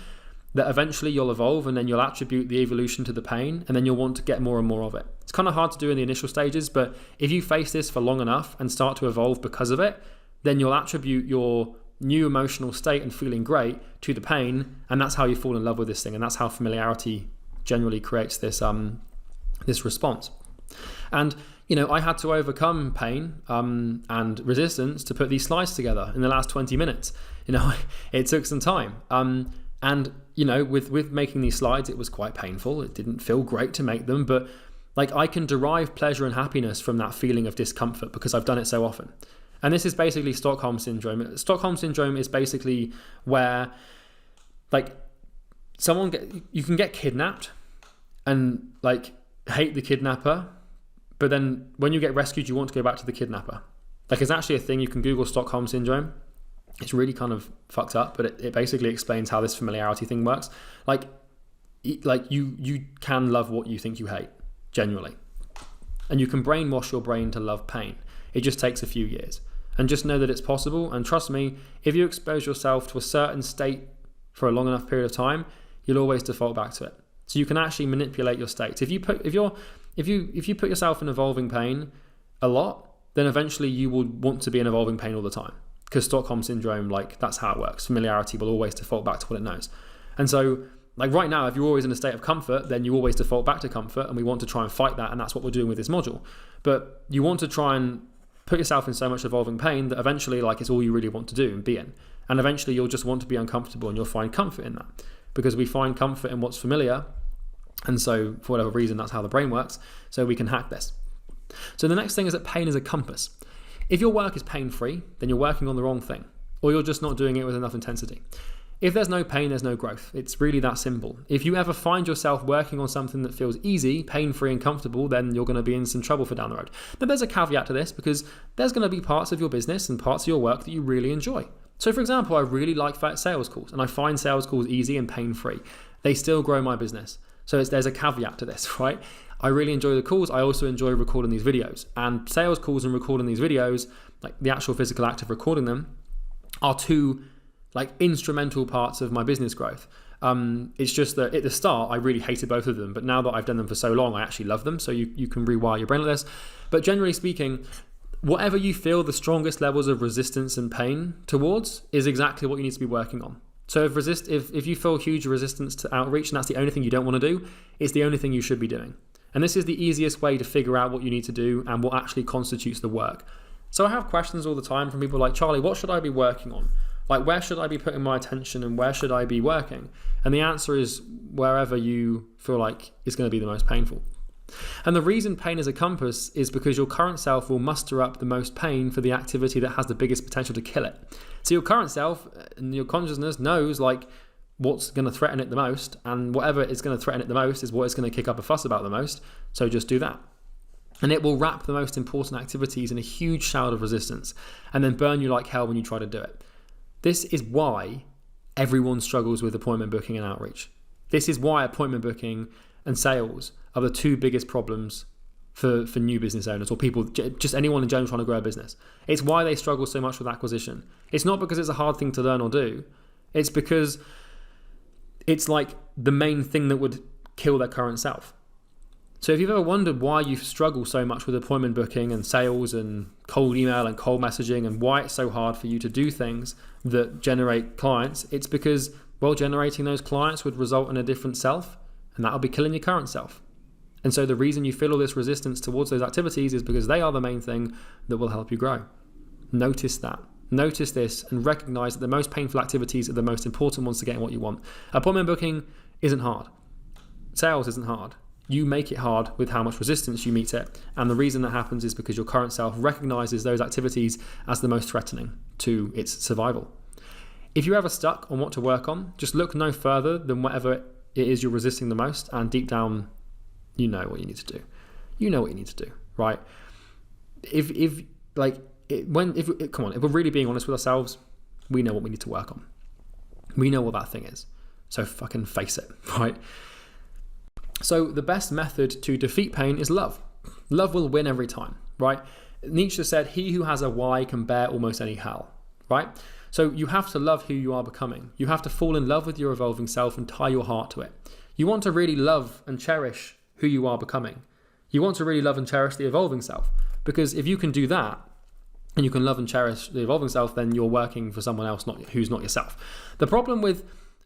that eventually you'll evolve, and then you'll attribute the evolution to the pain, and then you'll want to get more and more of it. It's kind of hard to do in the initial stages, but if you face this for long enough and start to evolve because of it, then you'll attribute your new emotional state and feeling great to the pain, and that's how you fall in love with this thing, and that's how familiarity generally creates this response. And I had to overcome pain and resistance to put these slides together in the last 20 minutes. It took some time. And with making these slides, it was quite painful. It didn't feel great to make them, but I can derive pleasure and happiness from that feeling of discomfort because I've done it so often. And this is basically Stockholm Syndrome. Stockholm Syndrome is basically where you can get kidnapped and hate the kidnapper, but then when you get rescued, you want to go back to the kidnapper. It's actually a thing. You can Google Stockholm Syndrome. It's really kind of fucked up, but it basically explains how this familiarity thing works. You can love what you think you hate, genuinely. And you can brainwash your brain to love pain. It just takes a few years. And just know that it's possible. And trust me, if you expose yourself to a certain state for a long enough period of time, you'll always default back to it. So you can actually manipulate your states. If you put yourself in evolving pain a lot, then eventually you will want to be in evolving pain all the time. Because Stockholm Syndrome, that's how it works. Familiarity will always default back to what it knows. And so, right now, if you're always in a state of comfort, then you always default back to comfort, and we want to try and fight that, and that's what we're doing with this module. But you want to try and put yourself in so much evolving pain that eventually, it's all you really want to do and be in. And eventually, you'll just want to be uncomfortable, and you'll find comfort in that. Because we find comfort in what's familiar, and so, for whatever reason, that's how the brain works, so we can hack this. So the next thing is that pain is a compass. If your work is pain-free, then you're working on the wrong thing, or you're just not doing it with enough intensity. If there's no pain, there's no growth. It's really that simple. If you ever find yourself working on something that feels easy, pain-free and comfortable, then you're going to be in some trouble for down the road. But there's a caveat to this, because there's going to be parts of your business and parts of your work that you really enjoy. So for example, I really like sales calls, and I find sales calls easy and pain-free. They still grow my business. So there's a caveat to this, right? I really enjoy the calls. I also enjoy recording these videos. And sales calls and recording these videos, the actual physical act of recording them, are two instrumental parts of my business growth. It's just that at the start, I really hated both of them. But now that I've done them for so long, I actually love them. So you can rewire your brain like this. But generally speaking, whatever you feel the strongest levels of resistance and pain towards is exactly what you need to be working on. So if you feel huge resistance to outreach and that's the only thing you don't want to do, it's the only thing you should be doing. And this is the easiest way to figure out what you need to do and what actually constitutes the work. So I have questions all the time from people like, Charlie, what should I be working on? Where should I be putting my attention and where should I be working? And the answer is wherever you feel like it's going to be the most painful. And the reason pain is a compass is because your current self will muster up the most pain for the activity that has the biggest potential to kill it. So your current self and your consciousness knows what's going to threaten it the most, and whatever is going to threaten it the most is what it's going to kick up a fuss about the most. So just do that. And it will wrap the most important activities in a huge shout of resistance and then burn you like hell when you try to do it. This is why everyone struggles with appointment booking and outreach. This is why appointment booking and sales are the two biggest problems for new business owners or people, just anyone in general trying to grow a business. It's why they struggle so much with acquisition. It's not because it's a hard thing to learn or do. It's because it's like the main thing that would kill their current self. So if you've ever wondered why you struggle so much with appointment booking and sales and cold email and cold messaging and why it's so hard for you to do things that generate clients, it's because, well, generating those clients would result in a different self, and that'll be killing your current self. And so the reason you feel all this resistance towards those activities is because they are the main thing that will help you grow. Notice that. Notice this and recognize that the most painful activities are the most important ones to getting what you want. Appointment booking isn't hard. Sales isn't hard. You make it hard with how much resistance you meet it. And the reason that happens is because your current self recognizes those activities as the most threatening to its survival. If you're ever stuck on what to work on, just look no further than whatever it is you're resisting the most, and deep down, you know what you need to do. You know what you need to do, right? If we're really being honest with ourselves, we know what we need to work on. We know what that thing is. So fucking face it, right? So the best method to defeat pain is love. Love will win every time, right? Nietzsche said, he who has a why can bear almost any hell, right? So you have to love who you are becoming. You have to fall in love with your evolving self and tie your heart to it. You want to really love and cherish who you are becoming. You want to really love and cherish the evolving self, because if you can do that and you can love and cherish the evolving self, then you're working for someone else who's not yourself. The problem with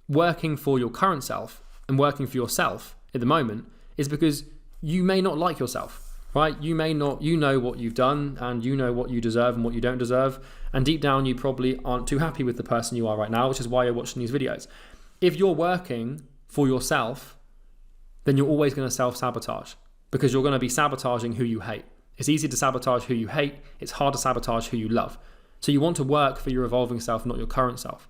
working for your current self and working for yourself at the moment is because you may not like yourself, right? You know what you've done, and you know what you deserve and what you don't deserve. And deep down, you probably aren't too happy with the person you are right now, which is why you're watching these videos. If you're working for yourself, then you're always going to self-sabotage, because you're going to be sabotaging who you hate. It's easy to sabotage who you hate. It's hard to sabotage who you love. So you want to work for your evolving self, not your current self.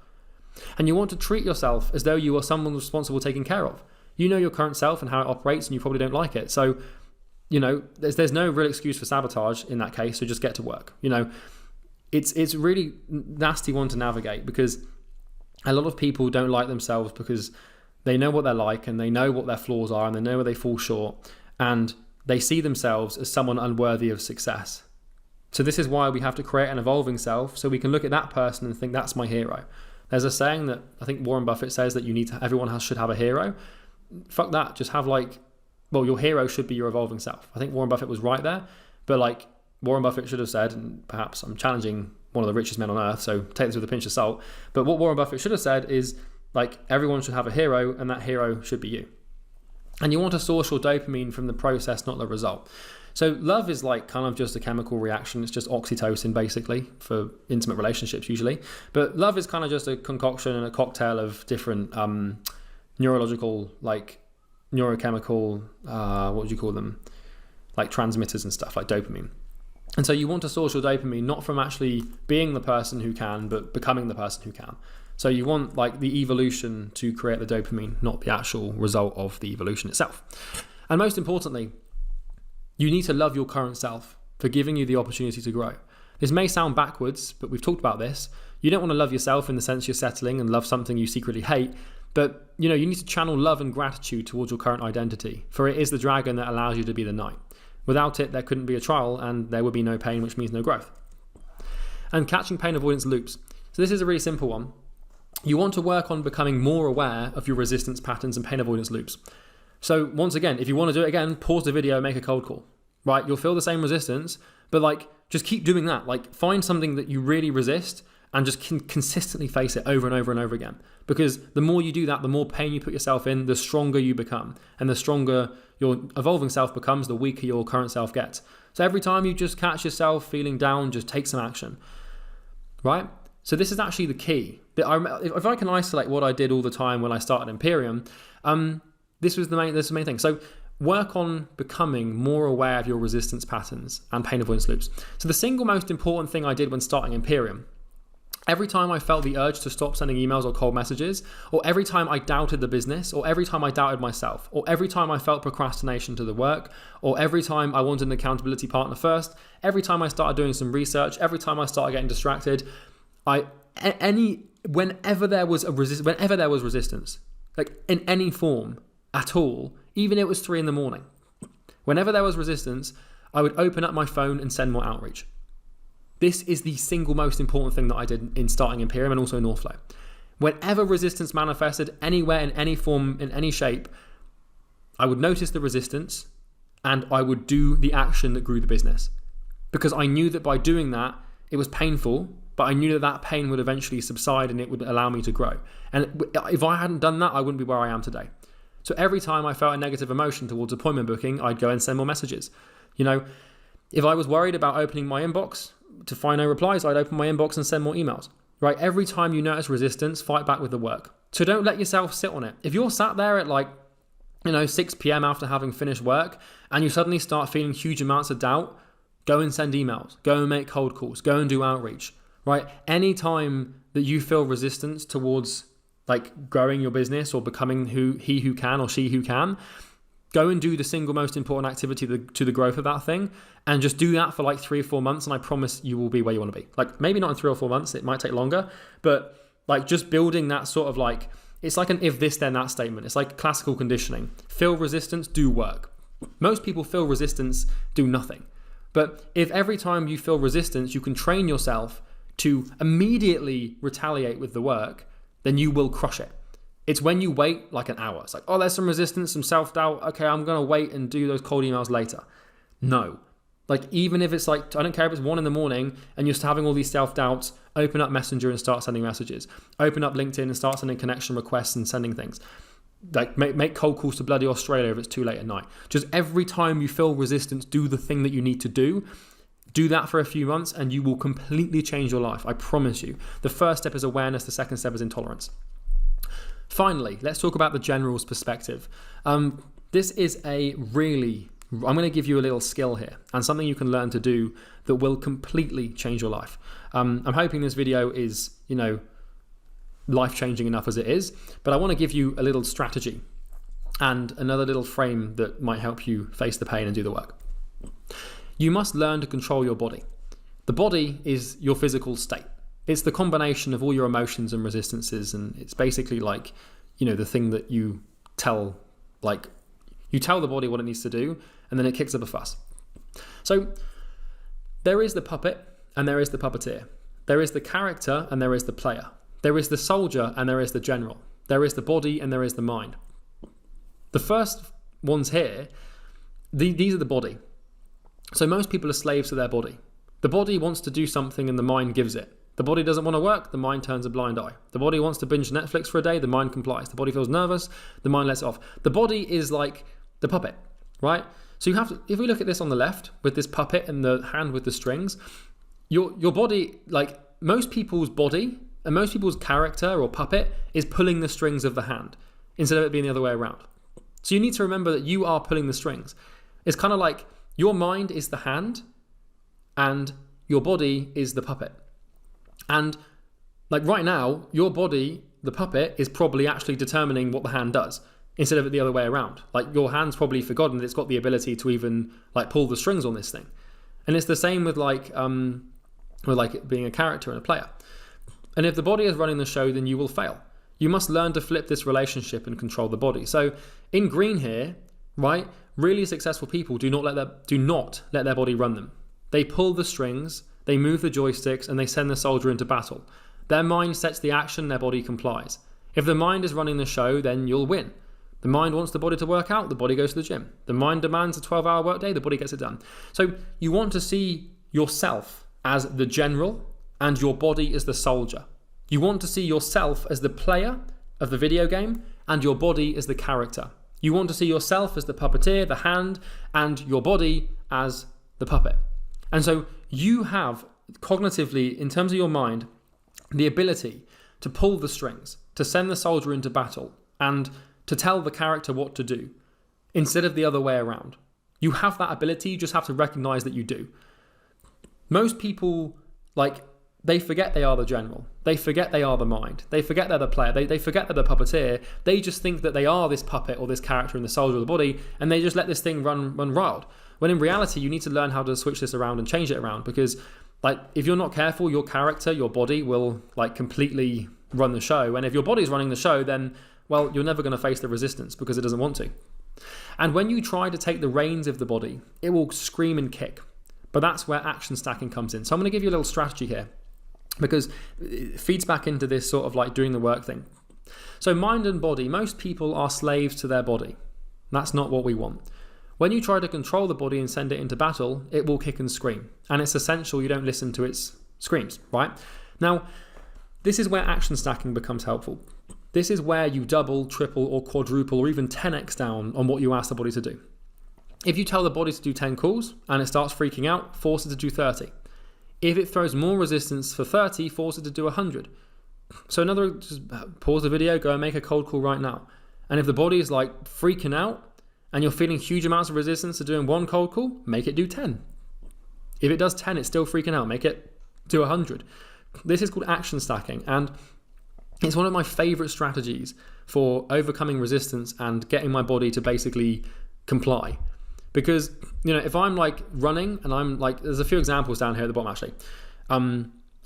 And you want to treat yourself as though you are someone responsible taking care of. You know your current self and how it operates, and you probably don't like it. So, there's no real excuse for sabotage in that case. So just get to work. It's really nasty one to navigate, because a lot of people don't like themselves because they know what they're like, and they know what their flaws are, and they know where they fall short, and they see themselves as someone unworthy of success. So this is why we have to create an evolving self, so we can look at that person and think, that's my hero. There's a saying that I think Warren Buffett says that everyone should have a hero. Fuck that. Just have your hero should be your evolving self. I think Warren Buffett was right there, but Warren Buffett should have said, and perhaps I'm challenging one of the richest men on earth, so take this with a pinch of salt, but what Warren Buffett should have said is, everyone should have a hero, and that hero should be you. And you want to source your dopamine from the process, not the result. So love is kind of just a chemical reaction. It's just oxytocin, basically, for intimate relationships usually. But love is kind of just a concoction and a cocktail of different neurological, neurochemical, what would you call them? Transmitters and stuff, like dopamine. And so you want to source your dopamine not from actually being the person who can, but becoming the person who can. So you want the evolution to create the dopamine, not the actual result of the evolution itself. And most importantly, you need to love your current self for giving you the opportunity to grow. This may sound backwards, but we've talked about this. You don't want to love yourself in the sense you're settling and love something you secretly hate, but you need to channel love and gratitude towards your current identity, for it is the dragon that allows you to be the knight. Without it, there couldn't be a trial, and there would be no pain, which means no growth. And catching pain avoidance loops. So this is a really simple one. You want to work on becoming more aware of your resistance patterns and pain avoidance loops. So once again, if you want to do it again, pause the video, make a cold call, right? You'll feel the same resistance, but just keep doing that. Find something that you really resist and just consistently face it over and over and over again. Because the more you do that, the more pain you put yourself in, the stronger you become. And the stronger your evolving self becomes, the weaker your current self gets. So every time you just catch yourself feeling down, just take some action, right? So this is actually the key. If I can isolate what I did all the time when I started Imperium, this was the main thing. So work on becoming more aware of your resistance patterns and pain avoidance loops. So the single most important thing I did when starting Imperium, every time I felt the urge to stop sending emails or cold messages, or every time I doubted the business, or every time I doubted myself, or every time I felt procrastination to the work, or every time I wanted an accountability partner first, every time I started doing some research, every time I started getting distracted, whenever there was resistance, in any form at all, even if it was 3 a.m, Whenever there was resistance, I would open up my phone and send more outreach. This is the single most important thing that I did in starting Imperium and also NorthFlow. Whenever resistance manifested anywhere, in any form, in any shape, I would notice the resistance and I would do the action that grew the business. Because I knew that by doing that, it was painful, but I knew that that pain would eventually subside and it would allow me to grow. And if I hadn't done that, I wouldn't be where I am today. So every time I felt a negative emotion towards appointment booking, I'd go and send more messages. You know, if I was worried about opening my inbox to find no replies, I'd open my inbox and send more emails, right? Every time you notice resistance, fight back with the work. So don't let yourself sit on it. If you're sat there at 6 p.m. after having finished work and you suddenly start feeling huge amounts of doubt, go and send emails, go and make cold calls, go and do outreach, right? Anytime that you feel resistance towards growing your business or becoming he who can or she who can, go and do the single most important activity to the growth of that thing, and just do that for 3 or 4 months, and I promise you will be where you want to be. Maybe not in 3 or 4 months, it might take longer, but just building that sort of it's like an if this then that statement. It's like classical conditioning. Feel resistance, do work. Most people feel resistance, do nothing. But if every time you feel resistance, you can train yourself to immediately retaliate with the work, then you will crush it. It's when you wait an hour. It's there's some resistance, some self-doubt. Okay, I'm going to wait and do those cold emails later. No. Even if it's I don't care if it's 1 a.m. and you're just having all these self-doubts, open up Messenger and start sending messages. Open up LinkedIn and start sending connection requests and sending things. Make cold calls to bloody Australia if it's too late at night. Just every time you feel resistance, do the thing that you need to do. Do that for a few months and you will completely change your life. I promise you. The first step is awareness. The second step is intolerance. Finally, let's talk about the general's perspective. This is I'm going to give you a little skill here and something you can learn to do that will completely change your life. I'm hoping this video is, life-changing enough as it is, but I want to give you a little strategy and another little frame that might help you face the pain and do the work. You must learn to control your body. The body is your physical state. It's the combination of all your emotions and resistances, and it's basically the thing that you tell the body what it needs to do, and then it kicks up a fuss. So there is the puppet and there is the puppeteer. There is the character and there is the player. There is the soldier and there is the general. There is the body and there is the mind. The first ones here, these are the body. So most people are slaves to their body. The body wants to do something and the mind gives it. The body doesn't want to work, the mind turns a blind eye. The body wants to binge Netflix for a day, the mind complies. The body feels nervous, the mind lets it off. The body is like the puppet, right? So you have to, if we look at this on the left with this puppet and the hand with the strings, your body, most people's body and most people's character or puppet is pulling the strings of the hand instead of it being the other way around. So you need to remember that you are pulling the strings. It's kind of like your mind is the hand and your body is the puppet. And right now, your body, the puppet, is probably actually determining what the hand does instead of it the other way around. Your hand's probably forgotten that it's got the ability to even pull the strings on this thing. And it's the same with being a character and a player. And if the body is running the show, then you will fail. You must learn to flip this relationship and control the body. So in green here, right, really successful people do not let their body run them. They pull the strings, they move the joysticks, and they send the soldier into battle. Their mind sets the action, their body complies. If the mind is running the show, then you'll win. The mind wants the body to work out, the body goes to the gym. The mind demands a 12-hour workday, the body gets it done. So you want to see yourself as the general and your body as the soldier. You want to see yourself as the player of the video game and your body as the character. You want to see yourself as the puppeteer, the hand, and your body as the puppet. And so you have cognitively, in terms of your mind, the ability to pull the strings, to send the soldier into battle, and to tell the character what to do, instead of the other way around. You have that ability, you just have to recognize that you do. Most people, they forget they are the general. They forget they are the mind. They forget they're the player. They forget they're the puppeteer. They just think that they are this puppet or this character in the soldier of the body, and they just let this thing run wild. When in reality, you need to learn how to switch this around and change it around, because if you're not careful, your character, your body will completely run the show. And if your body's running the show, then, well, you're never going to face the resistance because it doesn't want to. And when you try to take the reins of the body, it will scream and kick. But that's where action stacking comes in. So I'm going to give you a little strategy here, because it feeds back into this sort of like doing the work thing. So mind and body, most people are slaves to their body. That's not what we want. When you try to control the body and send it into battle, it will kick and scream. And it's essential you don't listen to its screams, right? Now, this is where action stacking becomes helpful. This is where you double, triple, or quadruple, or even 10x down on what you ask the body to do. If you tell the body to do 10 calls and it starts freaking out, force it to do 30. If it throws more resistance for 30, force it to do 100. So in other words, just pause the video, go and make a cold call right now. And if the body is like freaking out and you're feeling huge amounts of resistance to doing one cold call, make it do 10. If it does 10, it's still freaking out, make it do 100. This is called action stacking, and it's one of my favorite strategies for overcoming resistance and getting my body to basically comply. Because, if I'm like running and I'm like, there's a few examples down here at the bottom actually.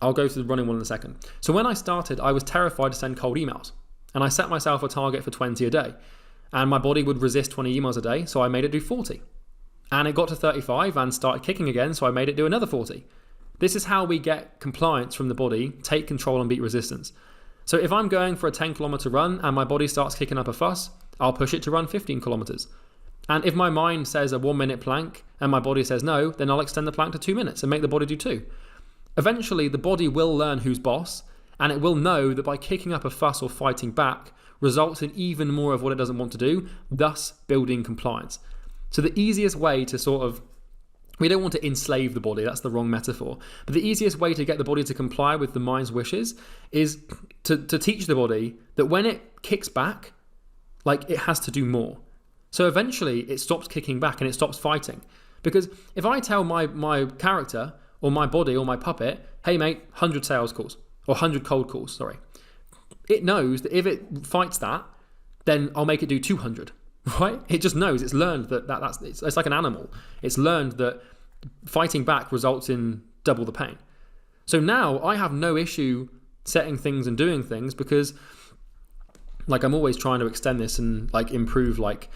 I'll go to the running one in a second. So when I started, I was terrified to send cold emails, and I set myself a target for 20 a day, and my body would resist 20 emails a day. So I made it do 40, and it got to 35 and started kicking again. So I made it do another 40. This is how we get compliance from the body, take control and beat resistance. So if I'm going for a 10 kilometer run and my body starts kicking up a fuss, I'll push it to run 15 kilometers. And if my mind says a 1 minute plank and my body says no, then I'll extend the plank to 2 minutes and make the body do 2. Eventually, the body will learn who's boss, and it will know that by kicking up a fuss or fighting back results in even more of what it doesn't want to do, thus building compliance. So the easiest way to we don't want to enslave the body, that's the wrong metaphor. But the easiest way to get the body to comply with the mind's wishes is to teach the body that when it kicks back, like it has to do more. So eventually it stops kicking back and it stops fighting. Because if I tell my character or my body or my puppet, hey mate, 100 sales calls or 100 cold calls, sorry. It knows that if it fights that, then I'll make it do 200. Right? It just knows, it's learned that's it's like an animal. It's learned that fighting back results in double the pain. So now I have no issue setting things and doing things, because like I'm always trying to extend this and like improve like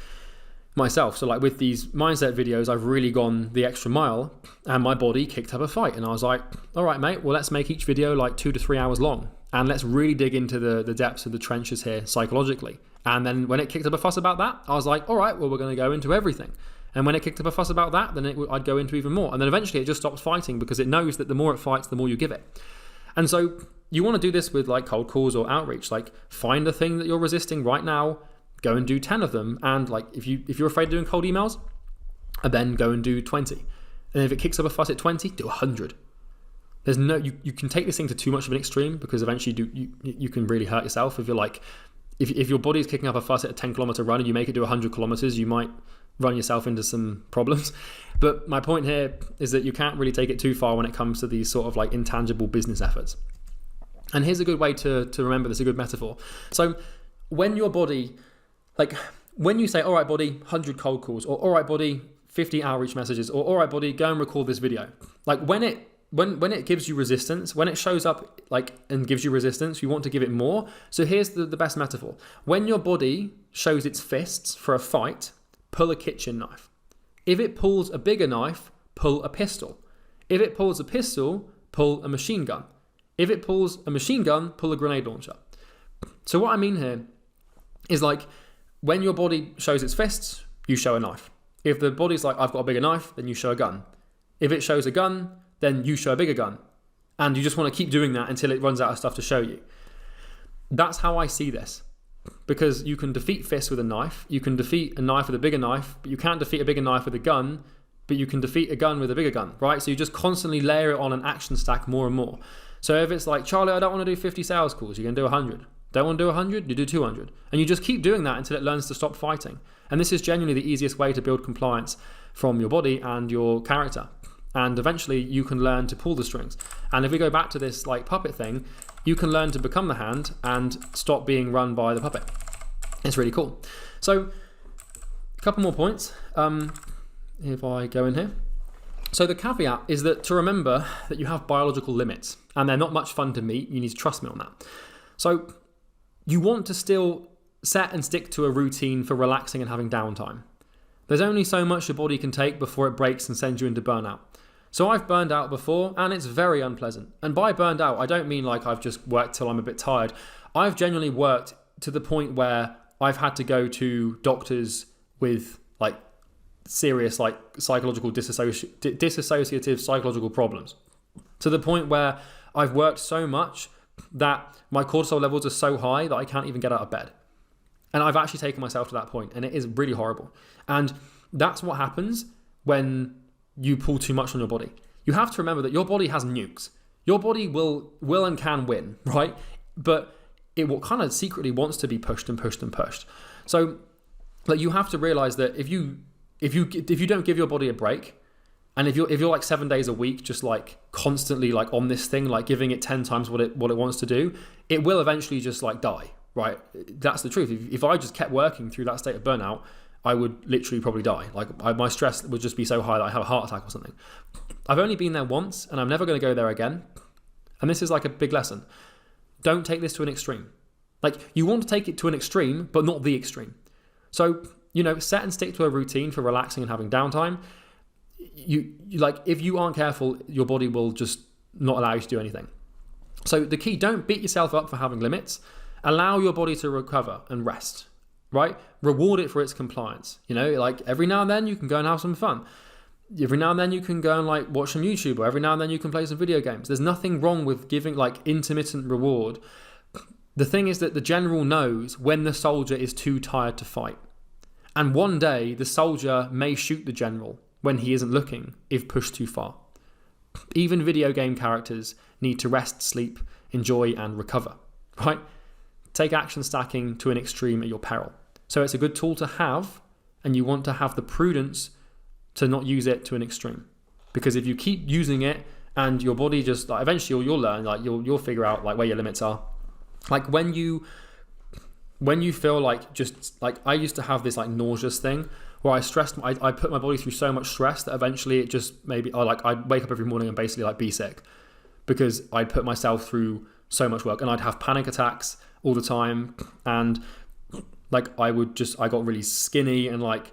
myself. So like with these mindset videos, I've really gone the extra mile, and my body kicked up a fight, and I was like, all right mate, well let's make each video like 2 to 3 hours long, and let's really dig into the depths of the trenches here psychologically. And then when it kicked up a fuss about that, I was like, all right, well, we're going to go into everything. And when it kicked up a fuss about that, then I'd go into even more. And then eventually it just stops fighting, because it knows that the more it fights, the more you give it. And so you want to do this with like cold calls or outreach. Like find a thing that you're resisting right now, go and do 10 of them. And like if you're afraid of doing cold emails, then go and do 20. And if it kicks up a fuss at 20, do 100. There's no, you can take this thing to too much of an extreme, because eventually you can really hurt yourself. If you're like, if your body's kicking up a fuss at a 10 kilometer run and you make it do 100 kilometers, you might run yourself into some problems. But my point here is that you can't really take it too far when it comes to these sort of like intangible business efforts. And here's a good way to remember this, a good metaphor. So when your body, like when you say, all right, body, 100 cold calls, or all right, body, 50 outreach messages, or all right, body, go and record this video. Like when it gives you resistance, when it shows up like and gives you resistance, you want to give it more. So here's the best metaphor. When your body shows its fists for a fight, pull a kitchen knife. If it pulls a bigger knife, pull a pistol. If it pulls a pistol, pull a machine gun. If it pulls a machine gun, pull a grenade launcher. So what I mean here is like when your body shows its fists, you show a knife. If the body's like, I've got a bigger knife, then you show a gun. If it shows a gun, then you show a bigger gun. And you just want to keep doing that until it runs out of stuff to show you. That's how I see this. Because you can defeat fists with a knife, you can defeat a knife with a bigger knife, but you can't defeat a bigger knife with a gun, but you can defeat a gun with a bigger gun, right? So you just constantly layer it on an action stack more and more. So if it's like, Charlie, I don't want to do 50 sales calls, you can do 100. Don't want to do 100, you do 200. And you just keep doing that until it learns to stop fighting. And this is genuinely the easiest way to build compliance from your body and your character. And eventually you can learn to pull the strings. And if we go back to this like puppet thing, you can learn to become the hand and stop being run by the puppet. It's really cool. So a couple more points. If I go in here. So the caveat is that to remember that you have biological limits, and they're not much fun to meet. You need to trust me on that. So you want to still set and stick to a routine for relaxing and having downtime. There's only so much your body can take before it breaks and sends you into burnout. So I've burned out before, and it's very unpleasant. And by burned out, I don't mean like I've just worked till I'm a bit tired. I've genuinely worked to the point where I've had to go to doctors with like serious like psychological dissociative psychological problems, to the point where I've worked so much that my cortisol levels are so high that I can't even get out of bed. And I've actually taken myself to that point, and it is really horrible. And that's what happens when you pull too much on your body. You have to remember that your body has nukes. Your body will and can win, right? But it will kind of secretly wants to be pushed and pushed and pushed. So like you have to realize that if you don't give your body a break, and if you're like 7 days a week just like constantly like on this thing, like giving it 10 times what it wants to do, it will eventually just like die, right? That's the truth. If I just kept working through that state of burnout, I would literally probably die. Like my stress would just be so high that I have a heart attack or something. I've only been there once, and I'm never going to go there again. And this is like a big lesson. Don't take this to an extreme. Like you want to take it to an extreme, but not the extreme. So, set and stick to a routine for relaxing and having downtime. You like, if you aren't careful, your body will just not allow you to do anything. So the key, don't beat yourself up for having limits. Allow your body to recover and rest, right? Reward it for its compliance. Like every now and then you can go and have some fun. Every now and then you can go and like watch some YouTube, or every now and then you can play some video games. There's nothing wrong with giving like intermittent reward. The thing is that the general knows when the soldier is too tired to fight. And one day the soldier may shoot the general when he isn't looking if pushed too far. Even video game characters need to rest, sleep, enjoy, and recover, right? Take action stacking to an extreme at your peril. So it's a good tool to have, and you want to have the prudence to not use it to an extreme. Because if you keep using it and your body just like, eventually you'll learn, like you'll figure out like where your limits are. Like when you feel like just like, I used to have this like nauseous thing where I put my body through so much stress that eventually it just I'd wake up every morning and basically like be sick because I'd put myself through so much work, and I'd have panic attacks all the time. And like I got really skinny, and like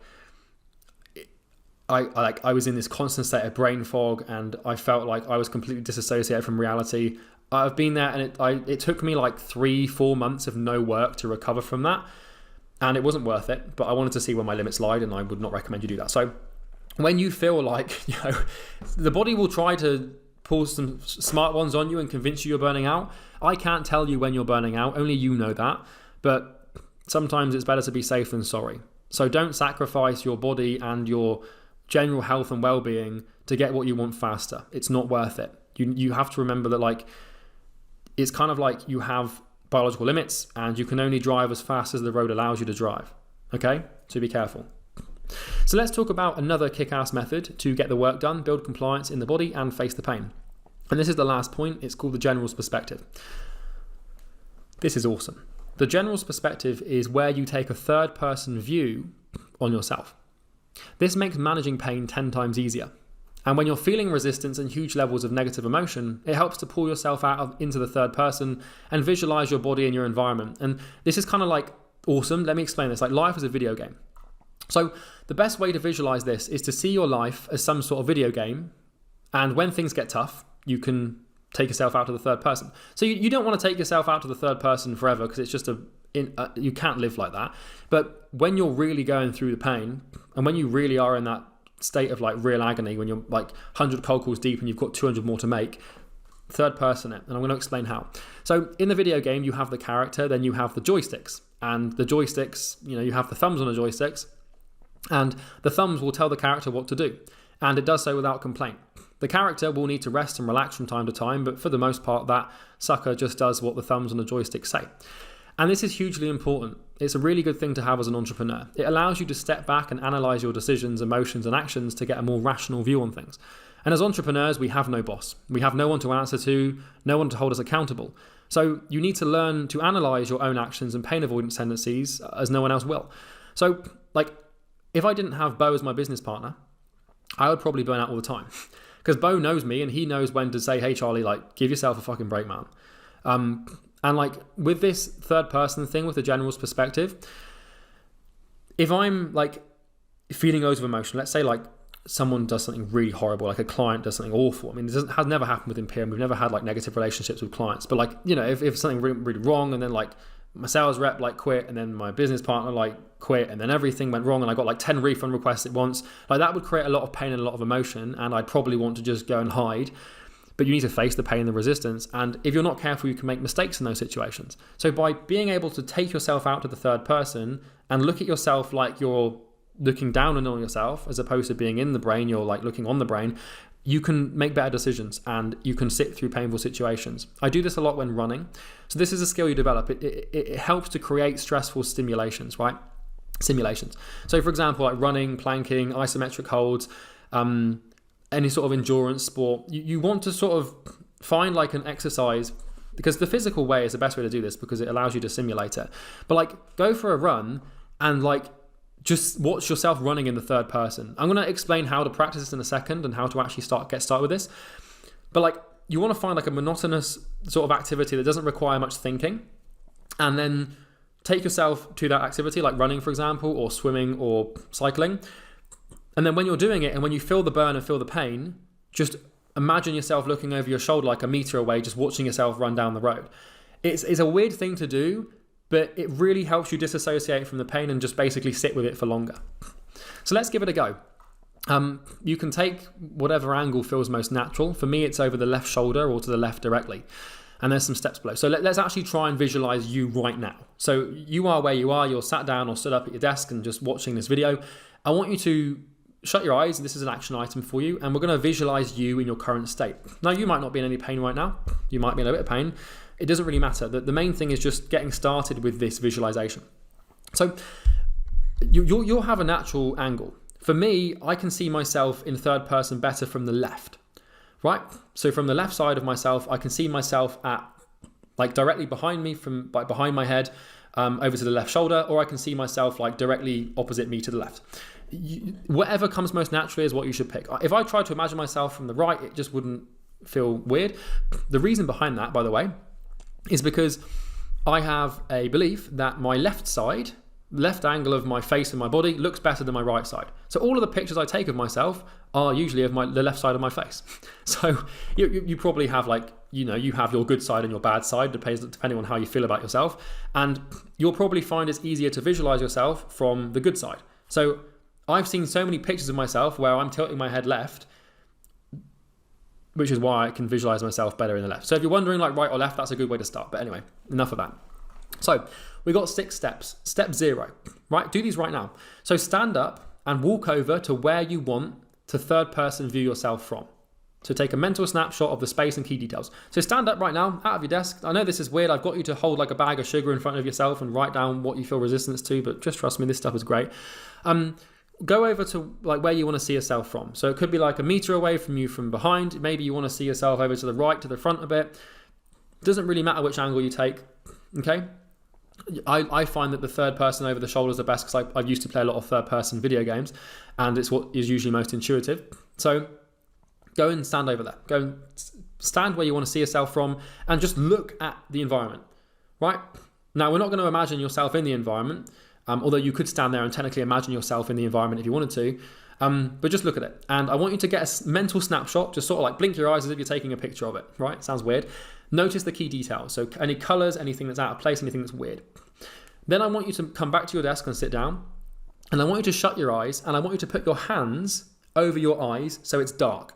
I was in this constant state of brain fog, and I felt like I was completely disassociated from reality. I've been there, and it took me like 3-4 months of no work to recover from that, and it wasn't worth it. But I wanted to see where my limits lied, and I would not recommend you do that. So when you feel like the body will try to pull some smart ones on you and convince you you're burning out. I can't tell you when you're burning out, only you know that. But sometimes it's better to be safe than sorry. So don't sacrifice your body and your general health and well-being to get what you want faster. It's not worth it. You have to remember that like it's kind of like you have biological limits, and you can only drive as fast as the road allows you to drive. Okay? So be careful. So let's talk about another kick-ass method to get the work done, build compliance in the body, and face the pain. And this is the last point. It's called the general's perspective. This is awesome. The general's perspective is where you take a third-person view on yourself. This makes managing pain 10 times easier. And when you're feeling resistance and huge levels of negative emotion, it helps to pull yourself into the third person and visualize your body and your environment. And this is kind of like awesome. Let me explain this. Like life is a video game. So the best way to visualize this is to see your life as some sort of video game. And when things get tough, you can take yourself out to the third person. So you don't want to take yourself out to the third person forever, because it's just you can't live like that. But when you're really going through the pain, and when you really are in that state of like real agony, when you're like 100 cold calls deep and you've got 200 more to make, third person it. And I'm going to explain how. So in the video game, you have the character, then you have the joysticks. And the joysticks, you have the thumbs on the joysticks, and the thumbs will tell the character what to do. And it does so without complaint. The character will need to rest and relax from time to time, but for the most part, that sucker just does what the thumbs on the joystick say. And this is hugely important. It's a really good thing to have as an entrepreneur. It allows you to step back and analyze your decisions, emotions, and actions to get a more rational view on things. And as entrepreneurs, we have no boss. We have no one to answer to, no one to hold us accountable. So you need to learn to analyze your own actions and pain avoidance tendencies as no one else will. So like, if I didn't have Bo as my business partner, I would probably burn out all the time. Because Bo knows me, and he knows when to say, hey, Charlie, like, give yourself a fucking break, man. And like with this third person thing, with the general's perspective, if I'm like feeling loads of emotion, let's say like someone does something really horrible, like a client does something awful. I mean, this has never happened with Imperium. We've never had like negative relationships with clients, but like, you know, if something really, really wrong, and then like my sales rep like quit, and then my business partner like quit, and then everything went wrong, and I got like 10 refund requests at once, like that would create a lot of pain and a lot of emotion, and I'd probably want to just go and hide. But you need to face the pain and the resistance, and if you're not careful, you can make mistakes in those situations. So by being able to take yourself out to the third person and look at yourself like you're looking down on yourself, as opposed to being in the brain, you're like looking on the brain, you can make better decisions and you can sit through painful situations. I do this a lot when running. So this is a skill you develop. It helps to create stressful stimulations, right? Simulations. So for example, like running, planking, isometric holds, any sort of endurance sport, you want to sort of find like an exercise, because the physical way is the best way to do this because it allows you to simulate it. But like go for a run and like just watch yourself running in the third person. I'm going to explain how to practice this in a second and how to actually get started with this. But like you want to find like a monotonous sort of activity that doesn't require much thinking, and then take yourself to that activity, like running, for example, or swimming or cycling. And then when you're doing it and when you feel the burn and feel the pain, just imagine yourself looking over your shoulder like a meter away, just watching yourself run down the road. It's a weird thing to do, but it really helps you disassociate from the pain and just basically sit with it for longer. So let's give it a go. You can take whatever angle feels most natural. For me, it's over the left shoulder or to the left directly. And there's some steps below. So let's actually try and visualize you right now. So you are where you are, you're sat down or stood up at your desk and just watching this video. I want you to shut your eyes. This is an action item for you. And we're going to visualize you in your current state. Now, you might not be in any pain right now. You might be in a bit of pain. It doesn't really matter. The main thing is just getting started with this visualization. So you'll have a natural angle. For me, I can see myself in third person better from the left, right? So from the left side of myself, I can see myself at like directly behind me, from like behind my head, over to the left shoulder, or I can see myself like directly opposite me to the left. Whatever comes most naturally is what you should pick. If I tried to imagine myself from the right, it just wouldn't feel weird. The reason behind that, by the way, is because I have a belief that my left side, left angle of my face and my body looks better than my right side. So all of the pictures I take of myself are usually of the left side of my face. So you probably have like, you have your good side and your bad side, depending on how you feel about yourself. And you'll probably find it's easier to visualize yourself from the good side. So I've seen so many pictures of myself where I'm tilting my head left, which is why I can visualize myself better in the left. So if you're wondering like right or left, that's a good way to start. But anyway, enough of that. So we got 6 steps. Step 0, right? Do these right now. So stand up and walk over to where you want to third person view yourself from. So take a mental snapshot of the space and key details. So stand up right now out of your desk. I know this is weird. I've got you to hold like a bag of sugar in front of yourself and write down what you feel resistance to, but just trust me, this stuff is great. Go over to like where you want to see yourself from. So it could be like a meter away from you from behind. Maybe you want to see yourself over to the right, to the front a bit. Doesn't really matter which angle you take. Okay. I find that the third person over the shoulder is the best because I used to play a lot of third person video games and it's what is usually most intuitive. So go and stand over there. Go and stand where you want to see yourself from and just look at the environment, right? Now, we're not going to imagine yourself in the environment, although you could stand there and technically imagine yourself in the environment if you wanted to, but just look at it. And I want you to get a mental snapshot, just sort of like blink your eyes as if you're taking a picture of it, right? Sounds weird. Notice the key details. So any colors, anything that's out of place, anything that's weird. Then I want you to come back to your desk and sit down. And I want you to shut your eyes and I want you to put your hands over your eyes so it's dark,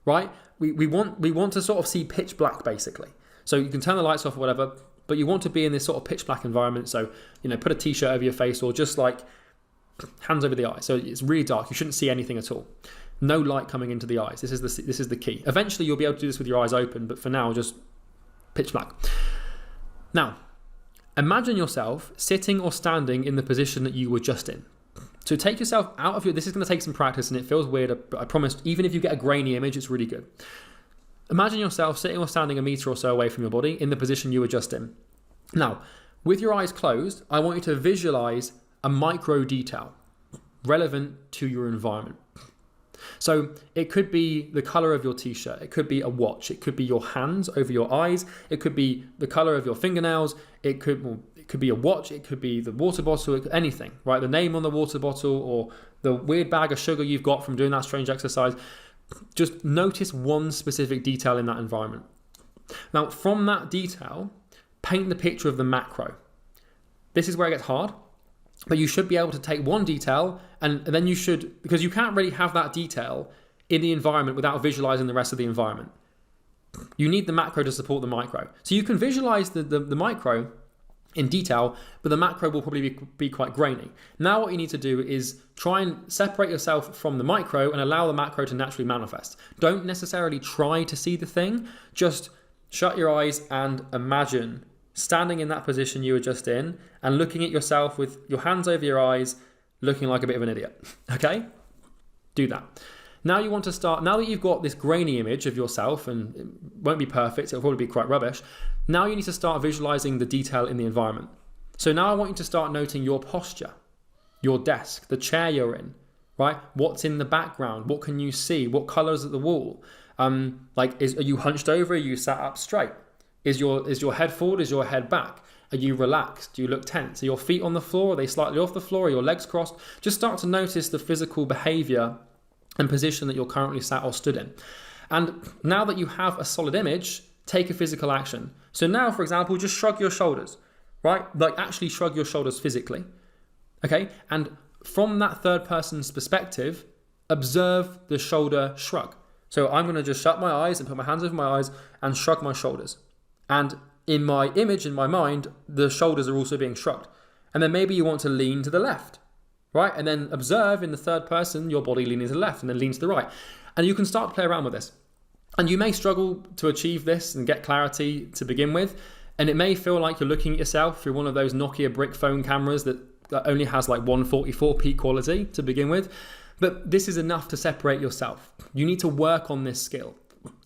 right? We want to sort of see pitch black basically. So you can turn the lights off or whatever, but you want to be in this sort of pitch black environment. So, put a t-shirt over your face or just like hands over the eyes. So it's really dark. You shouldn't see anything at all. No light coming into the eyes. This is the key. Eventually you'll be able to do this with your eyes open, but for now, just pitch black. Now, imagine yourself sitting or standing in the position that you were just in. So take yourself out of this is going to take some practice and it feels weird, but I promise, even if you get a grainy image, it's really good. Imagine yourself sitting or standing a meter or so away from your body in the position you were just in. Now, with your eyes closed, I want you to visualize a micro detail relevant to your environment. So it could be the color of your t-shirt, it could be a watch, it could be your hands over your eyes, it could be the color of your fingernails, it could be a watch, it could be the water bottle, anything, right? The name on the water bottle or the weird bag of sugar you've got from doing that strange exercise. Just notice one specific detail in that environment. Now, from that detail, paint the picture of the macro. This is where it gets hard, but you should be able to take one detail and then you should, because you can't really have that detail in the environment without visualizing the rest of the environment. You need the macro to support the micro. So you can visualize the micro in detail, but the macro will probably be quite grainy. Now what you need to do is try and separate yourself from the micro and allow the macro to naturally manifest. Don't necessarily try to see the thing, just shut your eyes and imagine standing in that position you were just in and looking at yourself with your hands over your eyes, looking like a bit of an idiot, okay? Do that. Now you want to start, now that you've got this grainy image of yourself, and it won't be perfect, it'll probably be quite rubbish, now you need to start visualizing the detail in the environment. So now I want you to start noting your posture, your desk, the chair you're in, right? What's in the background? What can you see? What colors at the wall? Are you hunched over? Are you sat up straight? Is your head forward? Is your head back? Are you relaxed? Do you look tense? Are your feet on the floor? Are they slightly off the floor? Are your legs crossed? Just start to notice the physical behavior and position that you're currently sat or stood in. And now that you have a solid image, take a physical action. So now, for example, just shrug your shoulders, right? Like actually shrug your shoulders physically, okay? And from that third person's perspective, observe the shoulder shrug. So I'm gonna just shut my eyes and put my hands over my eyes and shrug my shoulders. And in my image, in my mind, the shoulders are also being shrugged. And then maybe you want to lean to the left, right? And then observe in the third person, your body leaning to the left and then lean to the right. And you can start to play around with this. And you may struggle to achieve this and get clarity to begin with. And it may feel like you're looking at yourself through one of those Nokia brick phone cameras that only has like 144p quality to begin with. But this is enough to separate yourself. You need to work on this skill.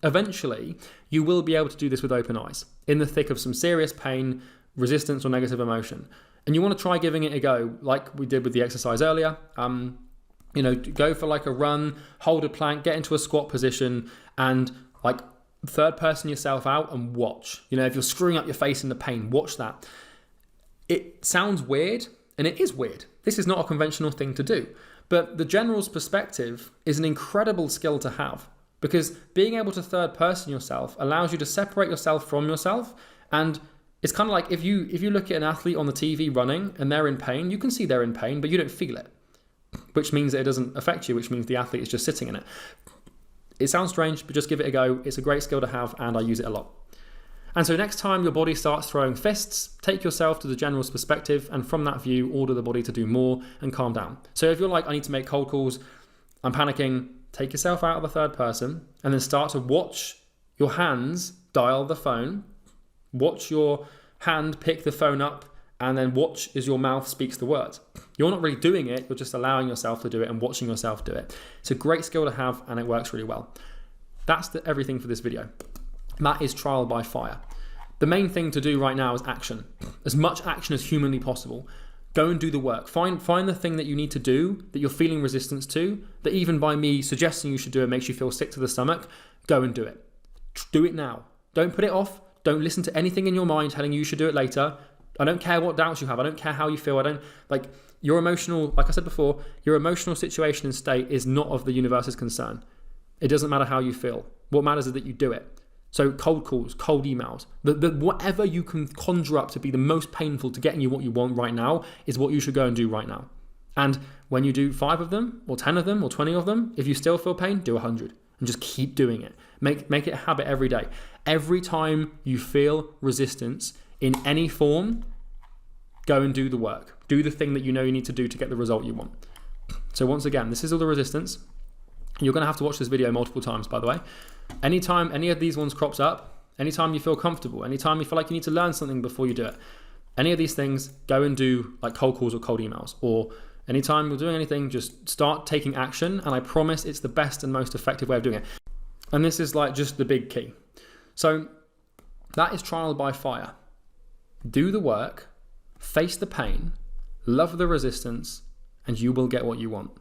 Eventually, you will be able to do this with open eyes, in the thick of some serious pain, resistance, or negative emotion. And you want to try giving it a go, like we did with the exercise earlier. Go for like a run, hold a plank, get into a squat position, and like third person yourself out and watch. If you're screwing up your face in the pain, watch that. It sounds weird, and it is weird. This is not a conventional thing to do. But the general's perspective is an incredible skill to have, because being able to third person yourself allows you to separate yourself from yourself. And it's kind of like if you look at an athlete on the TV running and they're in pain, you can see they're in pain, but you don't feel it, which means that it doesn't affect you, which means the athlete is just sitting in it. It sounds strange, but just give it a go. It's a great skill to have, and I use it a lot. And so next time your body starts throwing fists, take yourself to the general's perspective, and from that view, order the body to do more and calm down. So if you're like, I need to make cold calls, I'm panicking, take yourself out of the third person and then start to watch your hands dial the phone, watch your hand pick the phone up, and then watch as your mouth speaks the words. You're not really doing it, you're just allowing yourself to do it and watching yourself do it. It's a great skill to have, and it works really well. That's everything for this video. That is trial by fire. The main thing to do right now is action. As much action as humanly possible. Go and do the work. Find the thing that you need to do, that you're feeling resistance to, that even by me suggesting you should do it makes you feel sick to the stomach. Go and do it. Do it now. Don't put it off. Don't listen to anything in your mind telling you should do it later. I don't care what doubts you have. I don't care how you feel. Your emotional, like I said before, your emotional situation and state is not of the universe's concern. It doesn't matter how you feel. What matters is that you do it. So cold calls, cold emails, whatever you can conjure up to be the most painful to getting you what you want right now is what you should go and do right now. And when you do 5 of them or 10 of them or 20 of them, if you still feel pain, do 100 and just keep doing it. Make it a habit every day. Every time you feel resistance in any form, go and do the work. Do the thing that you know you need to do to get the result you want. So once again, this is all the resistance. You're going to have to watch this video multiple times, by the way. Anytime any of these ones crops up, anytime you feel comfortable, anytime you feel like you need to learn something before you do it, any of these things, go and do like cold calls or cold emails. Or anytime you're doing anything, just start taking action. And I promise it's the best and most effective way of doing it. And this is like just the big key. So that is trial by fire. Do the work, face the pain, love the resistance, and you will get what you want.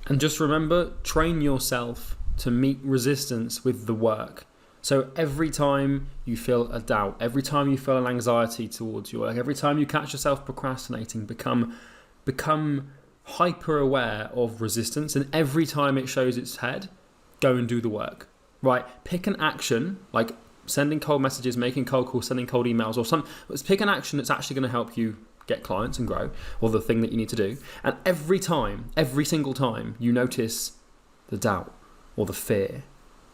And just remember, train yourself to meet resistance with the work. So every time you feel a doubt, every time you feel an anxiety towards your work, every time you catch yourself procrastinating, become hyper aware of resistance, and every time it shows its head, go and do the work, right? Pick an action, like sending cold messages, making cold calls, sending cold emails, or something. Pick an action that's actually going to help you get clients and grow, or the thing that you need to do. And every single time you notice the doubt or the fear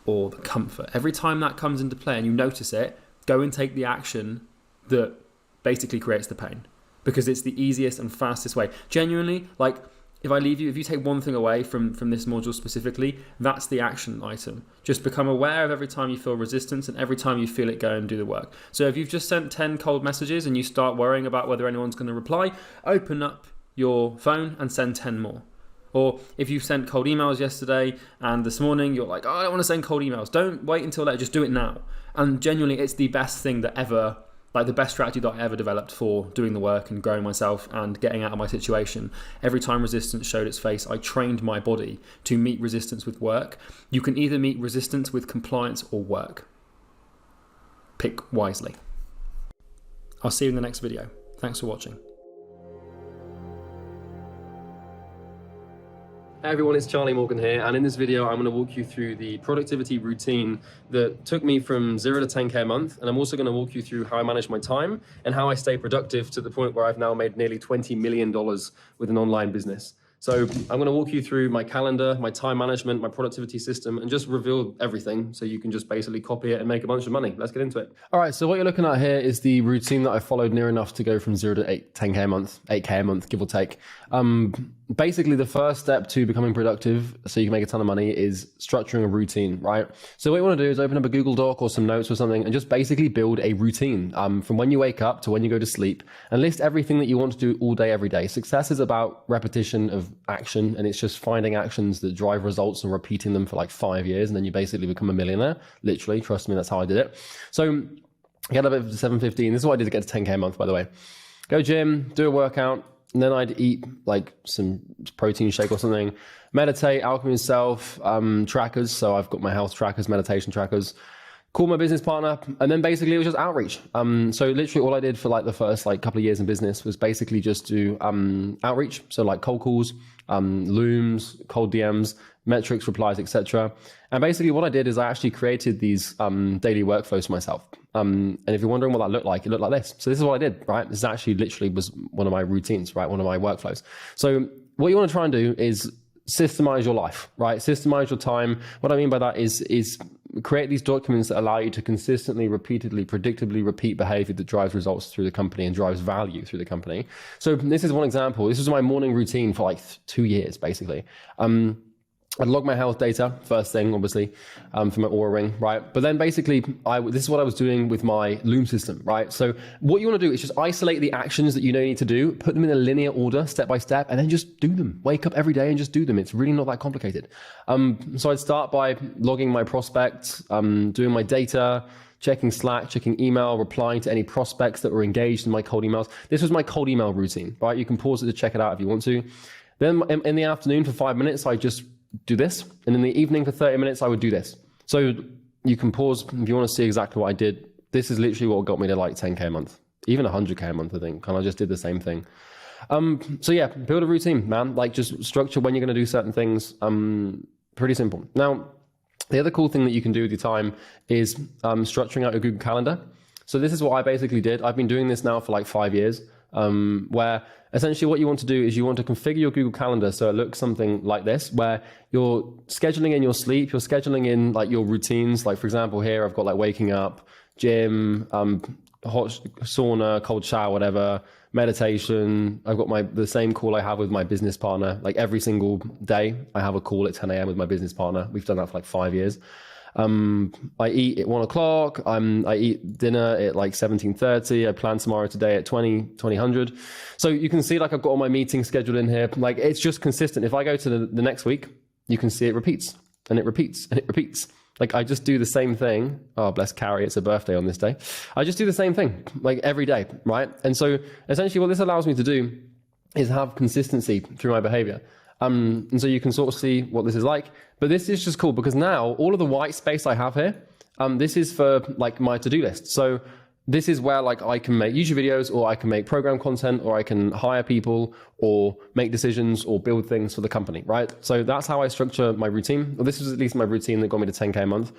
or the comfort, every time that comes into play and you notice it, go and take the action that basically creates the pain, because it's the easiest and fastest way. Genuinely, like, if you take one thing away from this module specifically, that's the action item. Just become aware of every time you feel resistance, and every time you feel it, go and do the work. So if you've just sent 10 cold messages and you start worrying about whether anyone's going to reply, open up your phone and send 10 more. Or if you've sent cold emails yesterday and this morning you're like, oh, I don't want to send cold emails, don't wait until later, just do it now. And genuinely, it's the best thing that ever, like the best strategy that I ever developed for doing the work and growing myself and getting out of my situation. Every time resistance showed its face, I trained my body to meet resistance with work. You can either meet resistance with compliance or work. Pick wisely. I'll see you in the next video. Thanks for watching. Hey everyone, it's Charlie Morgan here, and in this video I'm going to walk you through the productivity routine that took me from 0 to 10k a month, and I'm also going to walk you through how I manage my time and how I stay productive to the point where I've now made nearly $20 million with an online business. So I'm going to walk you through my calendar, my time management, my productivity system, and just reveal everything so you can just basically copy it and make a bunch of money. Let's get into it. All right, so what you're looking at here is the routine that I followed near enough to go from 0 to 10k a month, 8k a month, give or take. Basically, the first step to becoming productive so you can make a ton of money is structuring a routine, right? So what you want to do is open up a Google Doc or some notes or something and just basically build a routine from when you wake up to when you go to sleep, and list everything that you want to do all day, every day. Success is about repetition of action, and it's just finding actions that drive results and repeating them for like 5 years, and then you basically become a millionaire. Literally, trust me, that's how I did it. So get up at 7:15. This is what I did to get to 10k a month, by the way. Go gym, do a workout, and then I'd eat like some protein shake or something, meditate, alchemy self, trackers. So I've got my health trackers, meditation trackers, call my business partner, and then basically it was just outreach. So literally all I did for like the first like couple of years in business was basically just do outreach. So like cold calls, looms, cold DMs, metrics, replies, etc. And basically what I did is I actually created these daily workflows for myself. And if you're wondering what that looked like, it looked like this. So this is what I did, right? This actually literally was one of my routines, right? One of my workflows. So what you want to try and do is systemize your life, right? Systemize your time. What I mean by that is create these documents that allow you to consistently, repeatedly, predictably repeat behavior that drives results through the company and drives value through the company. So this is one example. This was my morning routine for like 2 years, basically. I'd log my health data first thing, obviously, for my Aura Ring, right? But then basically, this is what I was doing with my Loom system, right? So what you want to do is just isolate the actions that you know you need to do, put them in a linear order, step by step, and then just do them. Wake up every day and just do them. It's really not that complicated. So I'd start by logging my prospects, doing my data, checking Slack, checking email, replying to any prospects that were engaged in my cold emails. This was my cold email routine, right? You can pause it to check it out if you want to. Then in the afternoon for 5 minutes, I just do this, and in the evening for 30 minutes I would do this. So you can pause if you want to see exactly what I did. This is literally what got me to like 10k a month, even 100k a month, I think. And I just did the same thing. So yeah, build a routine, man. Like just structure when you're going to do certain things. Pretty simple. Now, the other cool thing that you can do with your time is structuring out your Google Calendar. So this is what I basically did. I've been doing this now for like 5 years, where essentially what you want to do is you want to configure your Google Calendar so it looks something like this, where you're scheduling in your sleep, you're scheduling in like your routines. Like for example, here I've got like waking up, gym, hot sauna, cold shower, whatever, meditation. I've got the same call I have with my business partner. Like every single day I have a call at 10 a.m. with my business partner. We've done that for like 5 years. I eat at 1 o'clock. I eat dinner at like 17:30. I plan tomorrow today at 20:00. So you can see like I've got all my meetings scheduled in here. Like it's just consistent. If I go to the next week, you can see it repeats and it repeats and it repeats. Like I just do the same thing. Oh, bless Carrie, it's her birthday on this day. I just do the same thing like every day, right? And so essentially what this allows me to do is have consistency through my behavior. And so you can sort of see what this is like. But this is just cool because now all of the white space I have here, this is for like my to-do list. So this is where like I can make YouTube videos, or I can make program content, or I can hire people, or make decisions, or build things for the company, right? So that's how I structure my routine. Well, this was at least my routine that got me to 10K a month.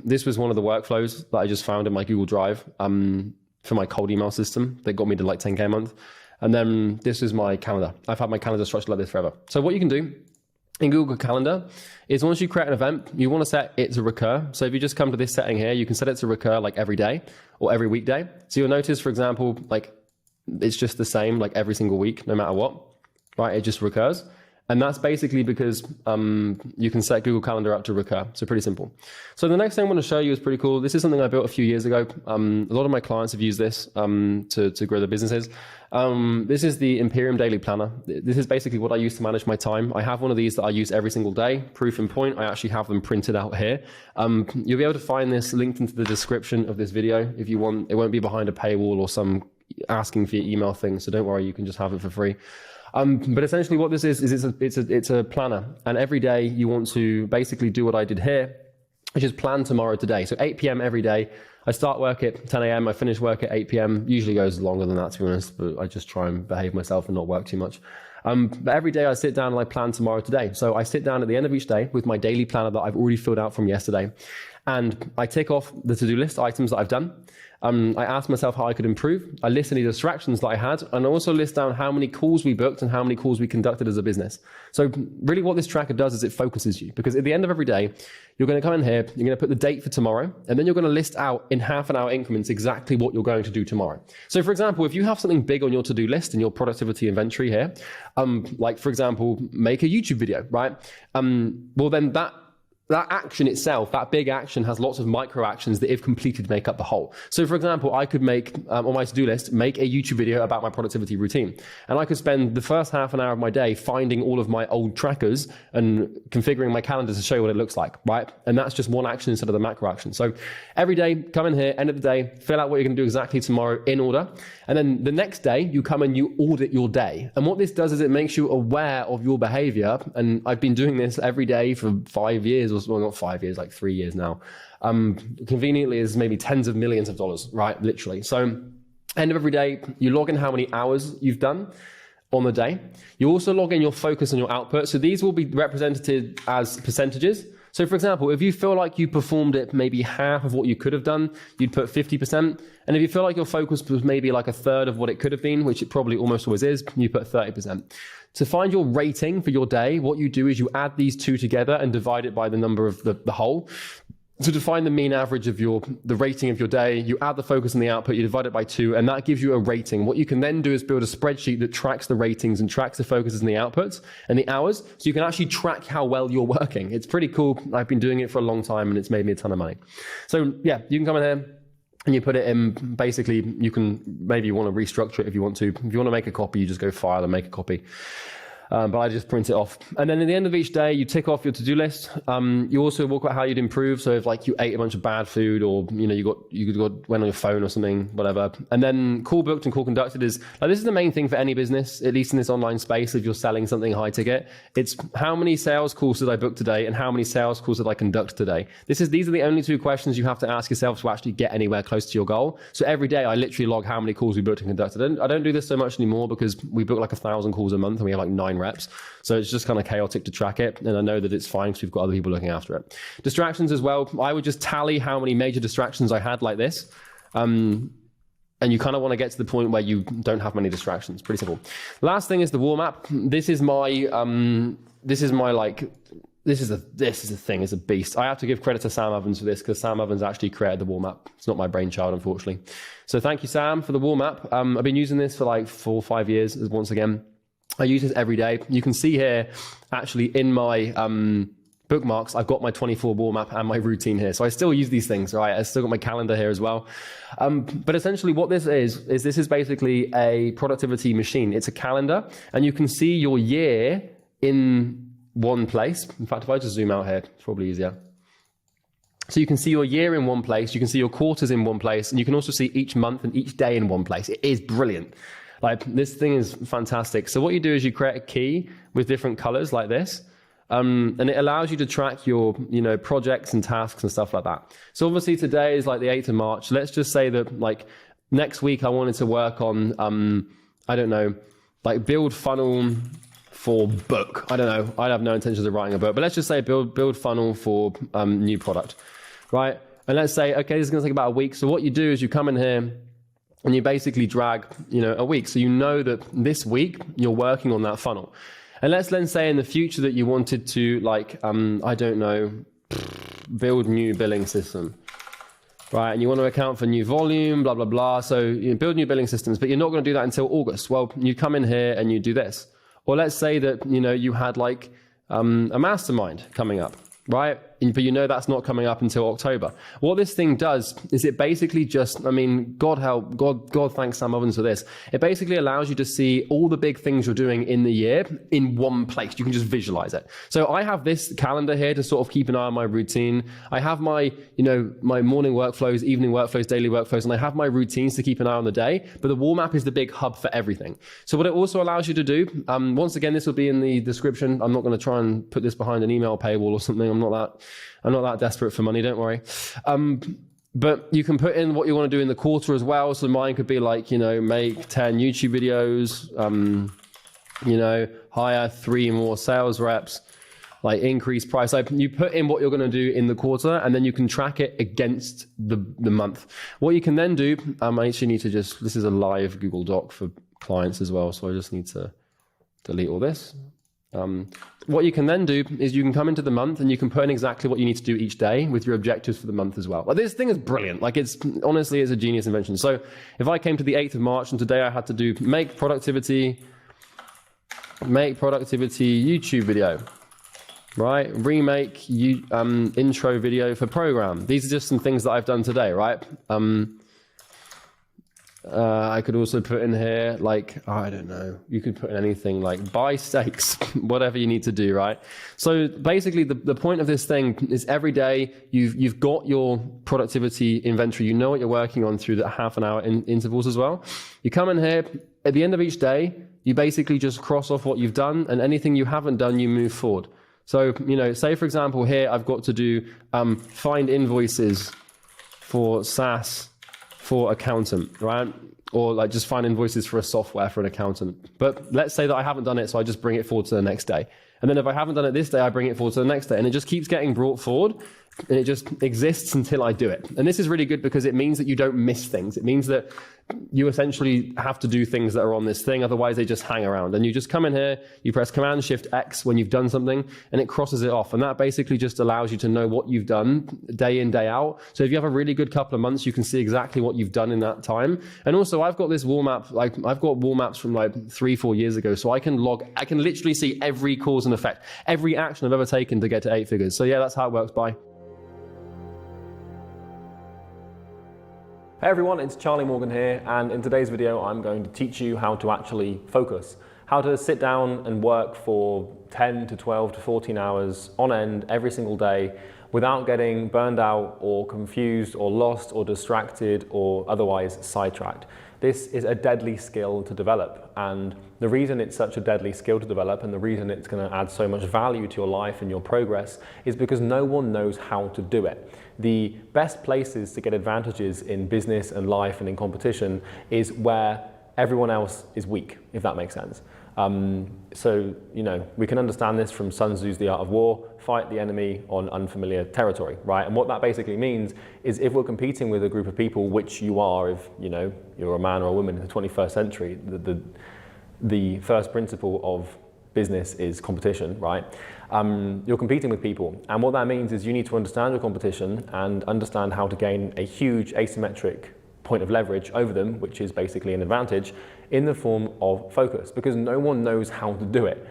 This was one of the workflows that I just found in my Google Drive for my cold email system that got me to like 10K a month. And then this is my calendar. I've had my calendar structured like this forever. So what you can do in Google Calendar is once you create an event, you want to set it to recur. So if you just come to this setting here, you can set it to recur like every day or every weekday. So you'll notice, for example, like it's just the same like every single week, no matter what, right? It just recurs. And that's basically because you can set Google Calendar up to recur. So pretty simple. So the next thing I want to show you is pretty cool. This is something I built a few years ago. A lot of my clients have used this to grow their businesses. This is the Imperium Daily Planner. This is basically what I use to manage my time. I have one of these that I use every single day. Proof in point, I actually have them printed out here. You'll be able to find this linked into the description of this video if you want. It won't be behind a paywall or some asking for your email thing. So don't worry, you can just have it for free. But essentially what this is it's a planner, and every day you want to basically do what I did here, which is plan tomorrow today. So 8 p.m. every day. I start work at 10 a.m. I finish work at 8 p.m. Usually goes longer than that, to be honest, but I just try and behave myself and not work too much. But every day I sit down and I plan tomorrow today. So I sit down at the end of each day with my daily planner that I've already filled out from yesterday, and I tick off the to-do list items that I've done. I asked myself how I could improve. I list any distractions that I had, and I also list down how many calls we booked and how many calls we conducted as a business. So really what this tracker does is it focuses you, because at the end of every day, you're going to come in here, you're going to put the date for tomorrow, and then you're going to list out in half-an-hour increments exactly what you're going to do tomorrow. So for example, if you have something big on your to-do list in your productivity inventory here, like for example, make a YouTube video, right? Well then that action itself, that big action, has lots of micro actions that, if completed, make up the whole. So for example, I could make, on my to-do list, make a YouTube video about my productivity routine. And I could spend the first half an hour of my day finding all of my old trackers and configuring my calendar to show you what it looks like, right? And that's just one action instead of the macro action. So every day, come in here, end of the day, fill out what you're going to do exactly tomorrow in order. And then the next day, you come and you audit your day. And what this does is it makes you aware of your behavior. And I've been doing this every day for 5 years, or well, not 5 years, like 3 years now. Conveniently is maybe tens of millions of dollars, right? Literally. So end of every day, you log in how many hours you've done on the day. You also log in your focus and your output. So these will be represented as percentages. So for example, if you feel like you performed it maybe half of what you could have done, you'd put 50%. And if you feel like your focus was maybe like a third of what it could have been, which it probably almost always is, you put 30%. To find your rating for your day, what you do is you add these two together and divide it by the number of the whole. To define the mean average of the rating of your day, you add the focus and the output, you divide it by 2, and that gives you a rating. What you can then do is build a spreadsheet that tracks the ratings and tracks the focuses and the outputs and the hours, so you can actually track how well you're working. It's pretty cool. I've been doing it for a long time, and it's made me a ton of money. So yeah, you can come in here and you put it in. Basically, you can, maybe you want to restructure it if you want to. If you want to make a copy, you just go file and make a copy. But I just print it off. And then at the end of each day, you tick off your to-do list. You also walk about how you'd improve. So if like you ate a bunch of bad food, or you went on your phone or something, whatever. And then call booked and call conducted is, like, this is the main thing for any business, at least in this online space. If you're selling something high ticket, it's how many sales calls did I book today and how many sales calls did I conduct today? These are the only two questions you have to ask yourself to actually get anywhere close to your goal. So every day I literally log how many calls we booked and conducted. I don't do this so much anymore because we book like 1,000 calls a month and we have like 9 reps. So it's just kind of chaotic to track it. And I know that it's fine because we've got other people looking after it. Distractions as well. I would just tally how many major distractions I had like this. And you kind of want to get to the point where you don't have many distractions. Pretty simple. Last thing is the warm up. This is a thing. It's a beast. I have to give credit to Sam Evans for this because Sam Evans actually created the warm up. It's not my brainchild, unfortunately. So thank you, Sam, for the warm up. I've been using this for like 4 or 5 years. Once again, I use this every day. You can see here, actually, in my bookmarks, I've got my 24 warm up and my routine here. So I still use these things, right? I still got my calendar here as well. But essentially what this is basically a productivity machine. It's a calendar, and you can see your year in one place. In fact, if I just zoom out here, it's probably easier. So you can see your year in one place. You can see your quarters in one place. And you can also see each month and each day in one place. It is brilliant. Like this thing is fantastic. So what you do is you create a key with different colors like this. And it allows you to track your, projects and tasks and stuff like that. So obviously today is like the 8th of March. Let's just say that like next week I wanted to work on, I don't know, like build funnel for book. I don't know. I have no intentions of writing a book, but let's just say build funnel for new product, right? And let's say, okay, this is going to take about a week. So what you do is you come in here and you basically drag, a week. So you know that this week you're working on that funnel. And let's then say in the future that you wanted to like, I don't know, build new billing system, right? And you want to account for new volume, blah, blah, blah. So you build new billing systems, but you're not going to do that until August. Well, you come in here and you do this. Or let's say that, you had like a mastermind coming up, right? But that's not coming up until October. What this thing does is it basically just, God thanks Sam Ovens for this. It basically allows you to see all the big things you're doing in the year in one place. You can just visualize it. So I have this calendar here to sort of keep an eye on my routine. I have my, my morning workflows, evening workflows, daily workflows, and I have my routines to keep an eye on the day. But the wall map is the big hub for everything. So what it also allows you to do, once again, this will be in the description. I'm not going to try and put this behind an email paywall or something. I'm not that desperate for money, don't worry. But you can put in what you want to do in the quarter as well. So mine could be like, make 10 YouTube videos, hire 3 more sales reps, like increase price. Like you put in what you're going to do in the quarter and then you can track it against the month. What you can then do, I actually need to this is a live Google Doc for clients as well. So I just need to delete all this. What you can then do is you can come into the month and you can put in exactly what you need to do each day with your objectives for the month as well. Like this thing is brilliant. Like honestly, it's a genius invention. So if I came to the 8th of March and today I had to do make productivity YouTube video, right? Remake intro video for program. These are just some things that I've done today, right? I could also put in here, like, I don't know, you could put in anything like buy steaks, whatever you need to do, right? So basically the point of this thing is every day you've got your productivity inventory, you know what you're working on through the half an hour intervals as well. You come in here, at the end of each day, you basically just cross off what you've done and anything you haven't done, you move forward. So, say for example, here I've got to do find invoices for SaaS for accountant, right? Or like just find invoices for a software for an accountant. But let's say that I haven't done it, so I just bring it forward to the next day. And then if I haven't done it this day, I bring it forward to the next day. And it just keeps getting brought forward and it just exists until I do it. And this is really good because it means that you don't miss things. It means that you essentially have to do things that are on this thing. Otherwise they just hang around and you just come in here, you press Command Shift X when you've done something and it crosses it off. And that basically just allows you to know what you've done day in, day out. So if you have a really good couple of months, you can see exactly what you've done in that time. And also I've got this wall map, like I've got wall maps from like 3-4 years ago. So I can literally see every cause and effect, every action I've ever taken to get to 8 figures. So yeah, that's how it works. Bye. Hey everyone, it's Charlie Morgan here, and in today's video I'm going to teach you how to actually focus, how to sit down and work for 10 to 12 to 14 hours on end every single day without getting burned out or confused or lost or distracted or otherwise sidetracked. This is a deadly skill to develop, and the reason it's such a deadly skill to develop and the reason it's going to add so much value to your life and your progress is because no one knows how to do it. The best places to get advantages in business and life and in competition is where everyone else is weak, if that makes sense. So, we can understand this from Sun Tzu's The Art of War, fight the enemy on unfamiliar territory, right? And what that basically means is if we're competing with a group of people, which you are if, you're a man or a woman in the 21st century, the first principle of business is competition, right? You're competing with people. And what that means is you need to understand your competition and understand how to gain a huge asymmetric point of leverage over them, which is basically an advantage, in the form of focus, because no one knows how to do it.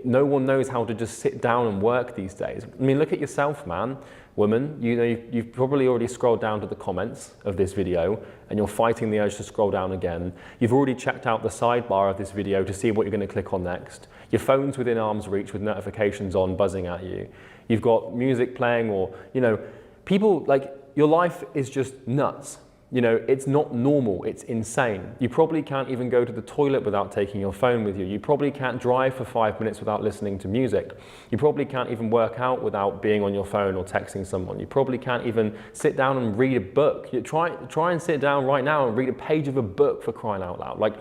No one knows how to just sit down and work these days. I mean, look at yourself, man, woman. You've probably already scrolled down to the comments of this video and you're fighting the urge to scroll down again. You've already checked out the sidebar of this video to see what you're going to click on next. Your phone's within arm's reach with notifications on buzzing at you. You've got music playing or, people, like, your life is just nuts. You know, it's not normal, it's insane. You probably can't even go to the toilet without taking your phone with you. You probably can't drive for 5 minutes without listening to music. You probably can't even work out without being on your phone or texting someone. You probably can't even sit down and read a book. You try and sit down right now and read a page of a book, for crying out loud. Like,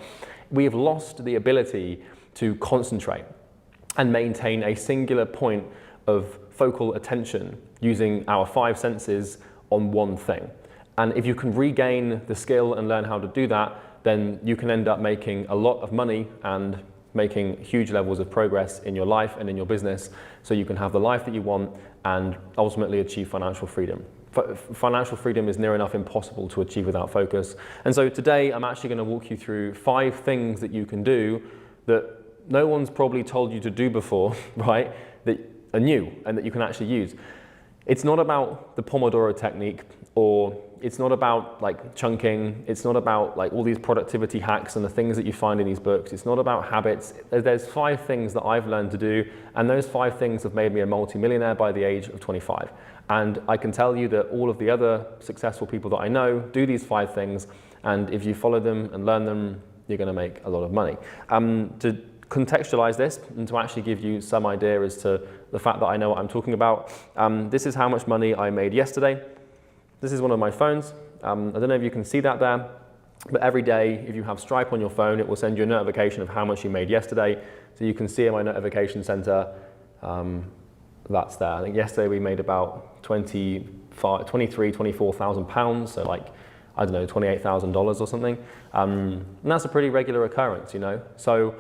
we have lost the ability to concentrate and maintain a singular point of focal attention using our 5 senses on one thing. And if you can regain the skill and learn how to do that, then you can end up making a lot of money and making huge levels of progress in your life and in your business, so you can have the life that you want and ultimately achieve financial freedom. Financial freedom is near enough impossible to achieve without focus. And so today I'm actually going to walk you through 5 things that you can do that no one's probably told you to do before, right? That are new and that you can actually use. It's not about the Pomodoro technique, or it's not about like chunking. It's not about like all these productivity hacks and the things that you find in these books. It's not about habits. There's 5 things that I've learned to do, and those 5 things have made me a multi-millionaire by the age of 25. And I can tell you that all of the other successful people that I know do these 5 things, and if you follow them and learn them, you're going to make a lot of money. To contextualize this and to actually give you some idea as to the fact that I know what I'm talking about, this is how much money I made yesterday. This is one of my phones. I don't know if you can see that there, but every day if you have Stripe on your phone, it will send you a notification of how much you made yesterday. So you can see in my notification center, that's there. I think yesterday we made about 24,000 pounds, so like, I don't know, $28,000 or something. And that's a pretty regular occurrence, you know. So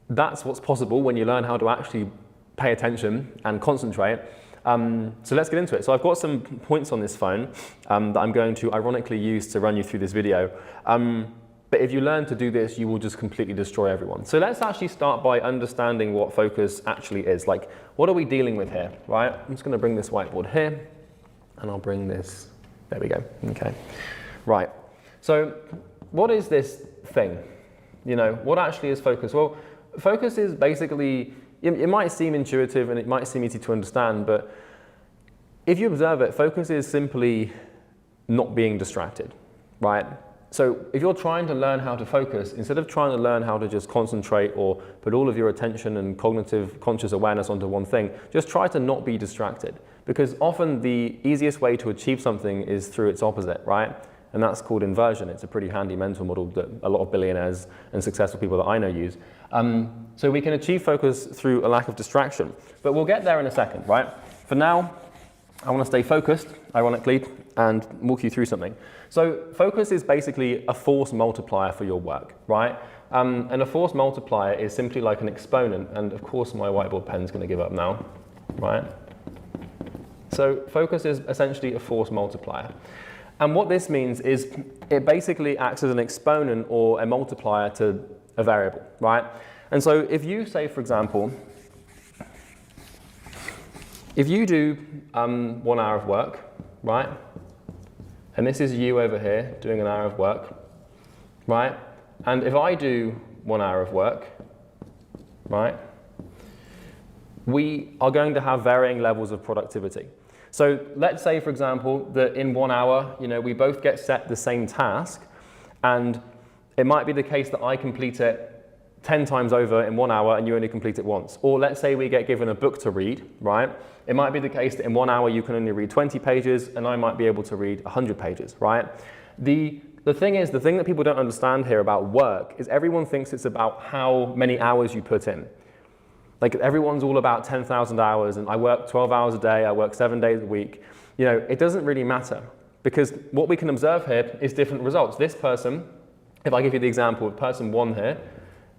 that's what's possible when you learn how to actually pay attention and concentrate. So let's get into it. So I've got some points on this phone that I'm going to ironically use to run you through this video. But if you learn to do this, you will just completely destroy everyone. So let's actually start by understanding what focus actually is. Like, what are we dealing with here, right? I'm just going to bring this whiteboard here, and I'll bring this, there we go, okay. Right, so what is this thing? You know, what actually is focus? Well, focus is basically, it might seem intuitive and it might seem easy to understand, but if you observe it, focus is simply not being distracted, right? So if you're trying to learn how to focus, instead of trying to learn how to just concentrate or put all of your attention and cognitive conscious awareness onto one thing, just try to not be distracted. Because often the easiest way to achieve something is through its opposite, right? And that's called inversion. It's a pretty handy mental model that a lot of billionaires and successful people that I know use. So we can achieve focus through a lack of distraction. But we'll get there in a second, right? For now, I want to stay focused, ironically, and walk you through something. So focus is basically a force multiplier for your work, right? And a force multiplier is simply like an exponent. And of course, my whiteboard pen's going to give up now, right? So focus is essentially a force multiplier. And what this means is it basically acts as an exponent or a multiplier to a variable, right? And so if you say, for example, if you do 1 hour of work, right? And this is you over here doing an hour of work, right? And if I do 1 hour of work, right? We are going to have varying levels of productivity. So let's say, for example, that in 1 hour, you know, we both get set the same task, and it might be the case that I complete it 10 times over in 1 hour and you only complete it once. Or let's say we get given a book to read, right? It might be the case that in 1 hour you can only read 20 pages and I might be able to read 100 pages, right? The thing is, the thing that people don't understand here about work is everyone thinks it's about how many hours you put in. Like, everyone's all about 10,000 hours and I work 12 hours a day, I work 7 days a week. You know, it doesn't really matter, because what we can observe here is different results. This person, if I give you the example of person 1 here,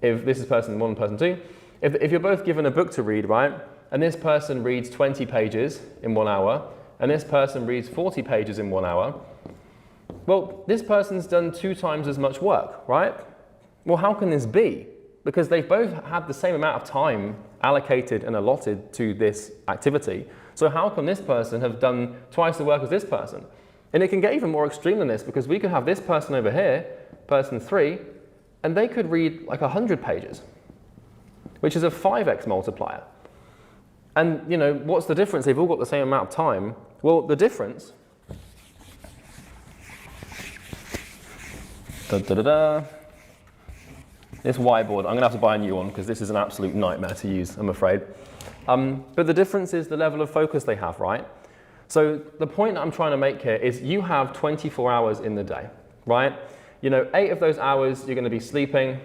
if this is person 1 and person 2, if you're both given a book to read, right, and this person reads 20 pages in 1 hour, and this person reads 40 pages in 1 hour, well, this person's done 2 times as much work, right? Well, how can this be? Because they've both had the same amount of time allocated and allotted to this activity. So how can this person have done twice the work as this person? And it can get even more extreme than this, because we could have this person over here, person 3, and they could read like 100 pages, which is a 5x multiplier. And you know, what's the difference? They've all got the same amount of time. Well, the difference This whiteboard, I'm going to have to buy a new one because this is an absolute nightmare to use, I'm afraid. But the difference is the level of focus they have, right? So the point I'm trying to make here is you have 24 hours in the day, right? 8 of those hours you're going to be sleeping,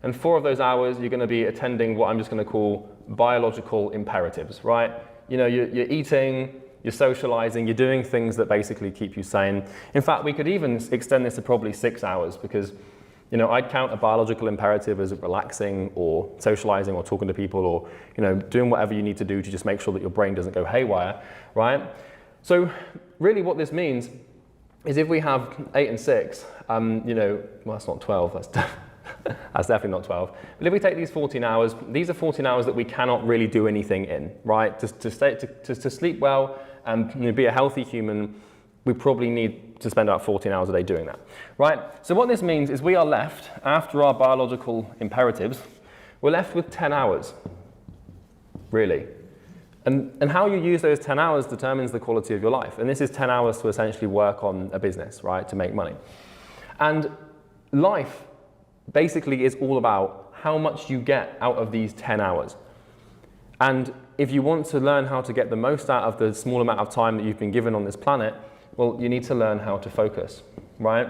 and 4 of those hours you're going to be attending what I'm just going to call biological imperatives, right? You're eating, you're socializing, you're doing things that basically keep you sane. In fact, we could even extend this to probably 6 hours because I'd count a biological imperative as relaxing or socializing or talking to people or, doing whatever you need to do to just make sure that your brain doesn't go haywire, right? So really what this means is if we have 8 and 6, well, that's not 12, that's definitely not 12. But if we take these 14 hours, these are 14 hours that we cannot really do anything in, right? To sleep well and be a healthy human, we probably need to spend about 14 hours a day doing that, right? So what this means is we are left, after our biological imperatives, we're left with 10 hours, really. And how you use those 10 hours determines the quality of your life. And this is 10 hours to essentially work on a business, right, to make money. And life basically is all about how much you get out of these 10 hours. And if you want to learn how to get the most out of the small amount of time that you've been given on this planet, well, you need to learn how to focus, right?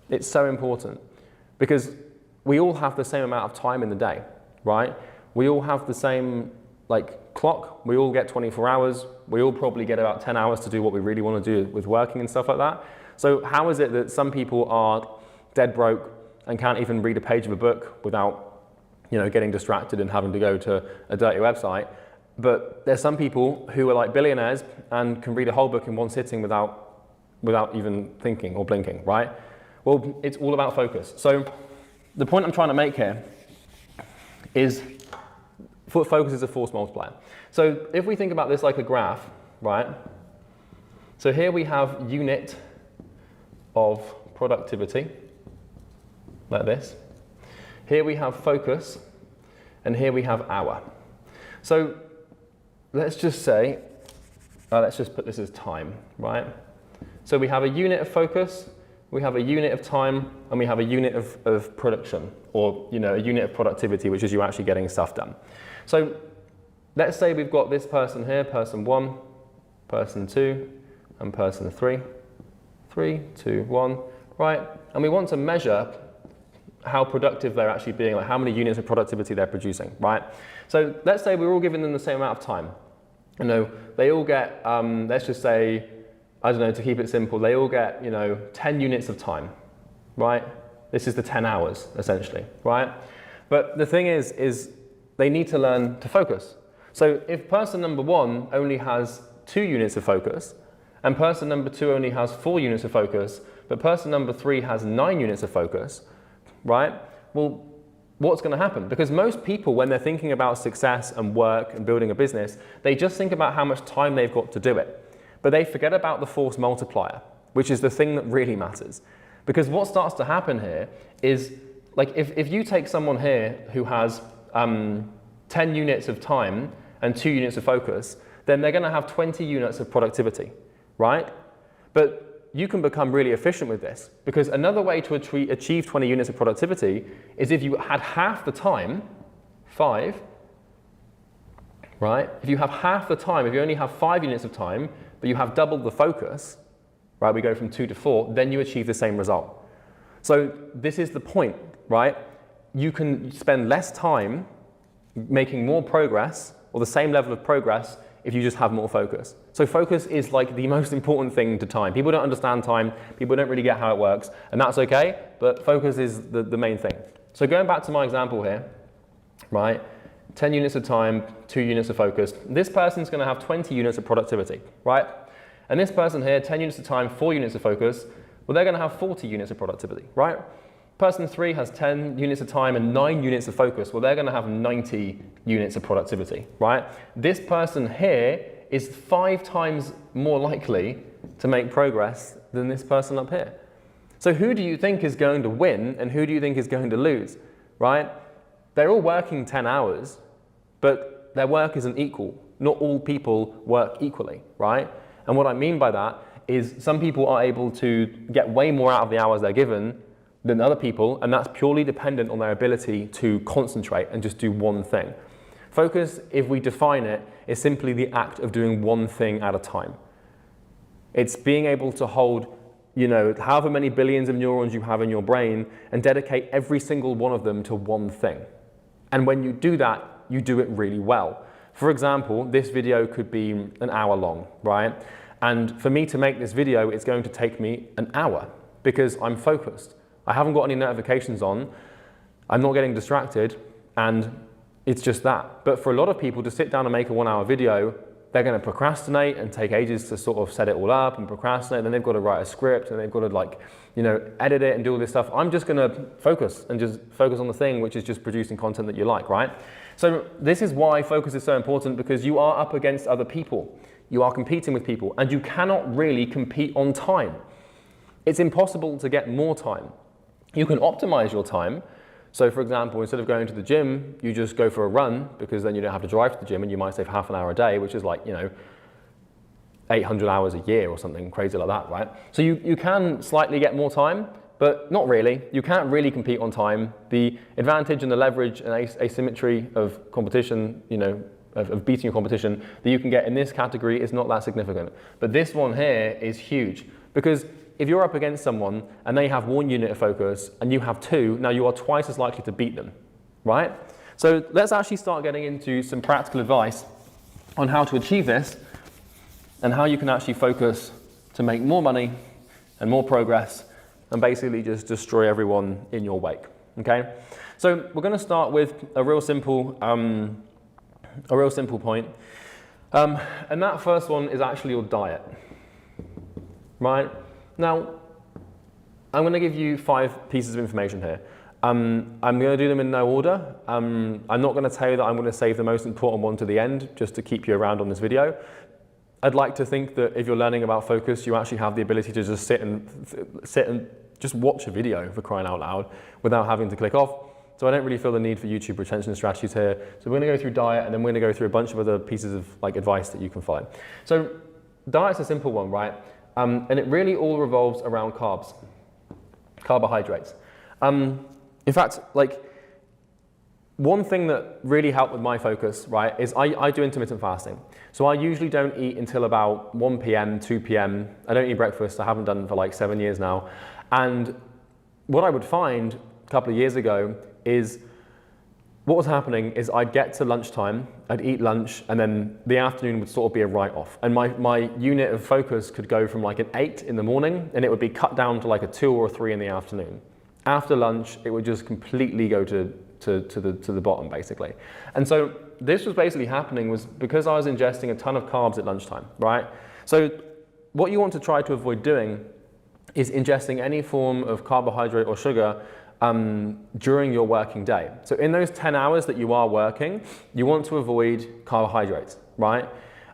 It's so important because we all have the same amount of time in the day, right? We all have the same clock. We all get 24 hours. We all probably get about 10 hours to do what we really want to do with working and stuff like that. So how is it that some people are dead broke and can't even read a page of a book without, getting distracted and having to go to a dirty website? But there's some people who are like billionaires and can read a whole book in one sitting without even thinking or blinking, right? Well, it's all about focus. So the point I'm trying to make here is focus is a force multiplier. So if we think about this like a graph, right? So here we have unit of productivity, like this. Here we have focus, and here we have hour. So let's just say, let's just put this as time, right? So we have a unit of focus, we have a unit of time, and we have a unit of production, or a unit of productivity, which is you actually getting stuff done. So let's say we've got this person here, person 1, person 2, and person 3. 3, 2, 1, right? And we want to measure how productive they're actually being, like how many units of productivity they're producing, right? So let's say we're all giving them the same amount of time. They all get, let's just say, to keep it simple, they all get, 10 units of time, right? This is the 10 hours, essentially, right? But the thing is they need to learn to focus. So if person number 1 only has 2 units of focus, and person number 2 only has 4 units of focus, but person number 3 has 9 units of focus, right? Well, what's going to happen? Because most people, when they're thinking about success and work and building a business, they just think about how much time they've got to do it. But they forget about the force multiplier, which is the thing that really matters. Because what starts to happen here is, if you take someone here who has 10 units of time and 2 units of focus, then they're going to have 20 units of productivity, right? But you can become really efficient with this, because another way to achieve 20 units of productivity is if you had half the time, 5, right? If you have half the time, if you only have 5 units of time, but you have double the focus, right? We go from 2 to 4, then you achieve the same result. So this is the point, right? You can spend less time making more progress, or the same level of progress, if you just have more focus. So focus is the most important thing to time. People don't understand time, people don't really get how it works, and that's okay, but focus is the main thing. So going back to my example here, right? 10 units of time, 2 units of focus. This person's going to have 20 units of productivity, right? And this person here, 10 units of time, 4 units of focus, well, they're going to have 40 units of productivity, right? Person 3 has 10 units of time and 9 units of focus. Well, they're going to have 90 units of productivity, right? This person here is 5 times more likely to make progress than this person up here. So who do you think is going to win and who do you think is going to lose, right? They're all working 10 hours, but their work isn't equal. Not all people work equally, right? And what I mean by that is some people are able to get way more out of the hours they're given, than other people, and that's purely dependent on their ability to concentrate and just do one thing. Focus, if we define it, is simply the act of doing one thing at a time. It's being able to hold, you know, however many billions of neurons you have in your brain and dedicate every single one of them to one thing. And when you do that, you do it really well. For example, this video could be an hour long, right? And for me to make this video, it's going to take me an hour because I'm focused. I haven't got any notifications on, I'm not getting distracted, and it's just that. But for a lot of people to sit down and make a 1 hour video, they're going to procrastinate and take ages to sort of set it all up and procrastinate, then they've got to write a script and they've got to, like, you know, edit it and do all this stuff. I'm just going to focus and just focus on the thing, which is just producing content that you like, right? So this is why focus is so important, because you are up against other people. You are competing with people, and you cannot really compete on time. It's impossible to get more time. You can optimize your time. So for example, instead of going to the gym, you just go for a run, because then you don't have to drive to the gym, and you might save half an hour a day, which is like, you know, 800 hours a year or something crazy like that, right? So you can slightly get more time, but not really. You can't really compete on time. The advantage and the leverage and asymmetry of competition, you know, of beating your competition that you can get in this category is not that significant. But this one here is huge, because if you're up against someone and they have 1 unit of focus and you have 2, now you are twice as likely to beat them, right? So let's actually start getting into some practical advice on how to achieve this and how you can actually focus to make more money and more progress and basically just destroy everyone in your wake, okay? So we're gonna start with a real simple point. And that first one is actually your diet, right? Now, I'm going to give you 5 pieces of information here. I'm going to do them in no order. I'm not going to tell you that I'm going to save the most important one to the end, just to keep you around on this video. I'd like to think that if you're learning about focus, you actually have the ability to just sit and just watch a video, for crying out loud, without having to click off. So I don't really feel the need for YouTube retention strategies here. So we're going to go through diet, and then we're going to go through a bunch of other pieces of like advice that you can find. So diet's a simple one, right? And it really all revolves around carbs, carbohydrates. In fact, like, one thing that really helped with my focus, right, is I do intermittent fasting. So I usually don't eat until about 1 p.m., 2 p.m. I don't eat breakfast. I haven't done for like 7 years now. And what I would find a couple of years ago is what was happening is I'd get to lunchtime, I'd eat lunch, and then the afternoon would sort of be a write-off. And my unit of focus could go from like an 8 in the morning, and it would be cut down to like a 2 or a 3 in the afternoon. After lunch, it would just completely go to the bottom, basically. And so this was basically happening was because I was ingesting a ton of carbs at lunchtime, right? So what you want to try to avoid doing is ingesting any form of carbohydrate or sugar during your working day. So in those 10 hours that you are working, you want to avoid carbohydrates, right?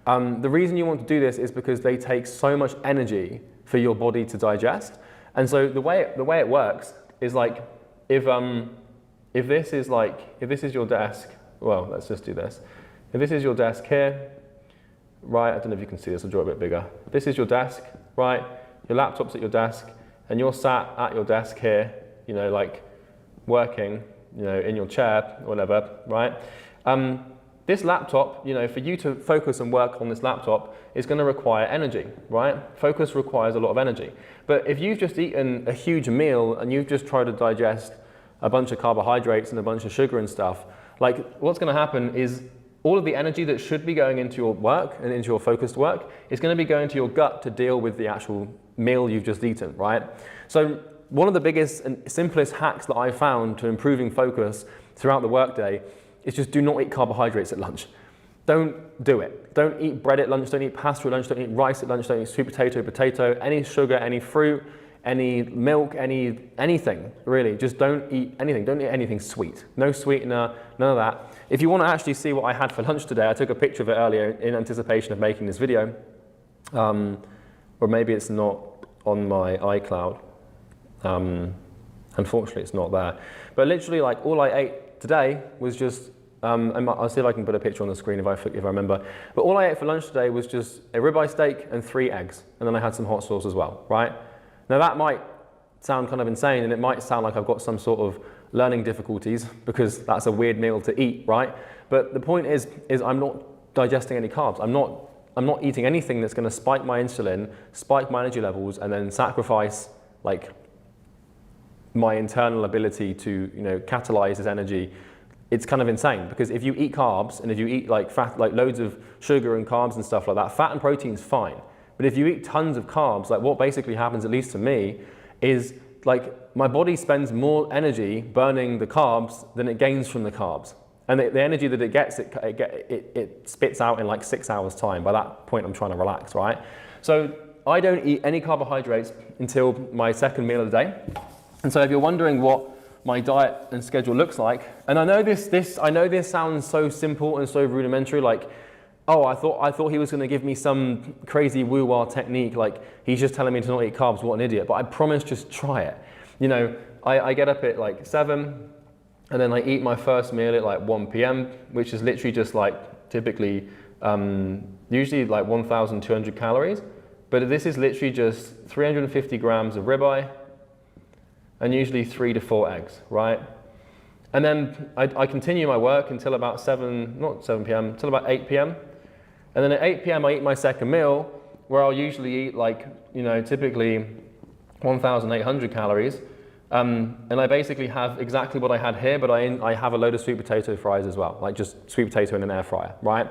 The reason you want to do this is because they take so much energy for your body to digest. And so the way it works is like, if this is your desk, well, let's just do this. If this is your desk here, right, I don't know if you can see this, I'll draw it a bit bigger. This is your desk, right? Your laptop's at your desk, and you're sat at your desk here, you know, like working, you know, in your chair or whatever, right? This laptop, you know, for you to focus and work on this laptop is going to require energy, right? Focus requires a lot of energy. But if you've just eaten a huge meal and you've just tried to digest a bunch of carbohydrates and a bunch of sugar and stuff, like what's going to happen is all of the energy that should be going into your work and into your focused work is going to be going to your gut to deal with the actual meal you've just eaten, right? So one of the biggest and simplest hacks that I've found to improving focus throughout the workday is just do not eat carbohydrates at lunch. Don't do it. Don't eat bread at lunch, don't eat pasta at lunch, don't eat rice at lunch, don't eat sweet potato, any sugar, any fruit, any milk, anything, really. Just don't eat anything. Don't eat anything sweet. No sweetener, none of that. If you want to actually see what I had for lunch today, I took a picture of it earlier in anticipation of making this video. Or maybe it's not on my iCloud. Unfortunately, it's not there. But literally, like, all I ate today was just, I'll see if I can put a picture on the screen if I remember. But all I ate for lunch today was just a ribeye steak and 3 eggs. And then I had some hot sauce as well, right? Now that might sound kind of insane, and it might sound like I've got some sort of learning difficulties because that's a weird meal to eat, right? But the point is I'm not digesting any carbs. I'm not eating anything that's going to spike my insulin, spike my energy levels, and then sacrifice like my internal ability to, you know, catalyze this energy. It's kind of insane, because if you eat carbs and if you eat like fat, like loads of sugar and carbs and stuff like that, fat and protein's fine. But if you eat tons of carbs, like what basically happens, at least to me, is like my body spends more energy burning the carbs than it gains from the carbs. And the energy that it gets, it spits out in like 6 hours time. By that point, I'm trying to relax, right? So I don't eat any carbohydrates until my second meal of the day. And so if you're wondering what my diet and schedule looks like, and I know this sounds so simple and so rudimentary, like, oh, I thought he was going to give me some crazy woo-wah technique, like he's just telling me to not eat carbs, what an idiot. But I promise, just try it. You know, I get up at like 7, and then I eat my first meal at like 1 p.m, which is literally just like typically, usually like 1,200 calories. But this is literally just 350 grams of ribeye, and usually 3 to 4 eggs, right? And then I continue my work until about not 7 p.m, until about 8 p.m. And then at 8 p.m, I eat my second meal, where I'll usually eat like, you know, typically 1,800 calories. And I basically have exactly what I had here, but I have a load of sweet potato fries as well, like just sweet potato in an air fryer, right?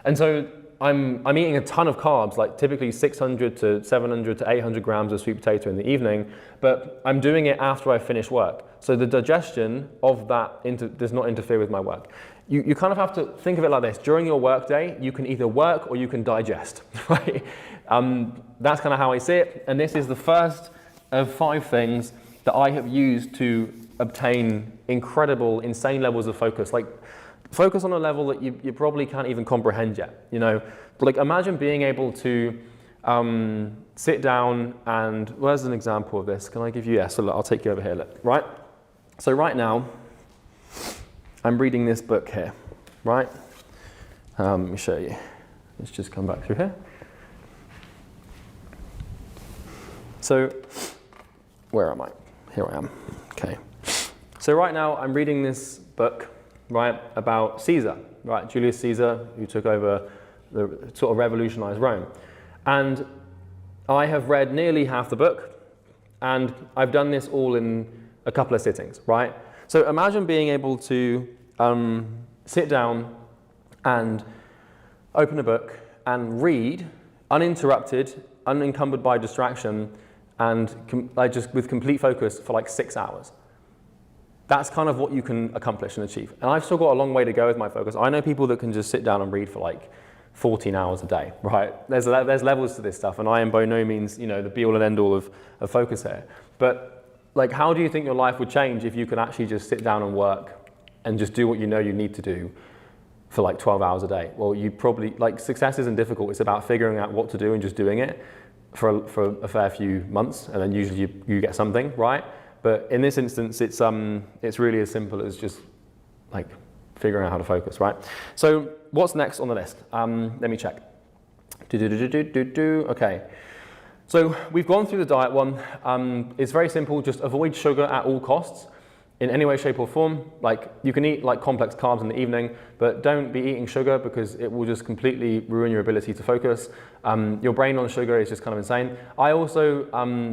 And so I'm eating a ton of carbs, like typically 600 to 700 to 800 grams of sweet potato in the evening, but I'm doing it after I finish work. So the digestion of that does not interfere with my work. You kind of have to think of it like this. During your work day, you can either work or you can digest, right? That's kind of how I see it. And this is the first of 5 things that I have used to obtain incredible, insane levels of focus. Like, focus on a level that you probably can't even comprehend yet. You know, like imagine being able to sit down and, where's an example of this? Can I give you, yeah, so look, I'll take you over here, look, right? So right now, I'm reading this book here, right? Let me show you. Let's just come back through here. So, where am I? Here I am, okay. So right now, I'm reading this book, right, about Caesar, right, Julius Caesar, who took over the sort of revolutionized Rome. And I have read nearly half the book, and I've done this all in a couple of sittings, right? So imagine being able to sit down and open a book and read uninterrupted, unencumbered by distraction, and just with complete focus for like 6 hours. That's kind of what you can accomplish and achieve. And I've still got a long way to go with my focus. I know people that can just sit down and read for like 14 hours a day, right? There's levels to this stuff, and I am by no means, you know, the be all and end all of focus here. But like, how do you think your life would change if you could actually just sit down and work and just do what you know you need to do for like 12 hours a day? Well, you probably, like, success isn't difficult. It's about figuring out what to do and just doing it for a fair few months, and then usually you get something, right? But in this instance, it's really as simple as just like figuring out how to focus, right? So what's next on the list? Let me check. Okay. So we've gone through the diet one. It's very simple. Just avoid sugar at all costs in any way, shape, or form. Like, you can eat like complex carbs in the evening, but don't be eating sugar because it will just completely ruin your ability to focus. Your brain on sugar is just kind of insane. I also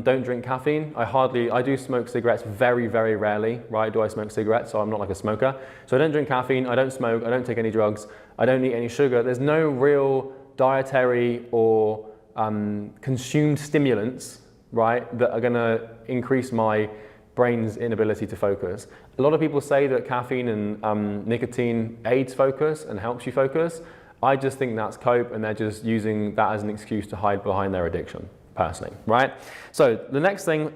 don't drink caffeine. I do smoke cigarettes very, very rarely, right? Do I smoke cigarettes? So I'm not like a smoker. So I don't drink caffeine, I don't smoke, I don't take any drugs, I don't eat any sugar. There's no real dietary or consumed stimulants, right, that are gonna increase my brain's inability to focus. A lot of people say that caffeine and nicotine aids focus and helps you focus. I just think that's cope, and they're just using that as an excuse to hide behind their addiction, personally, right? So the next thing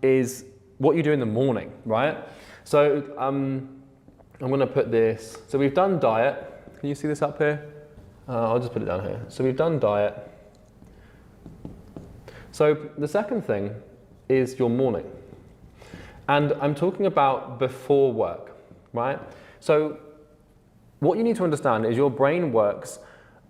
is what you do in the morning, right? So I'm gonna put this, so we've done diet. Can you see this up here? I'll just put it down here. So we've done diet. So the second thing is your morning. And I'm talking about before work, right? So what you need to understand is your brain works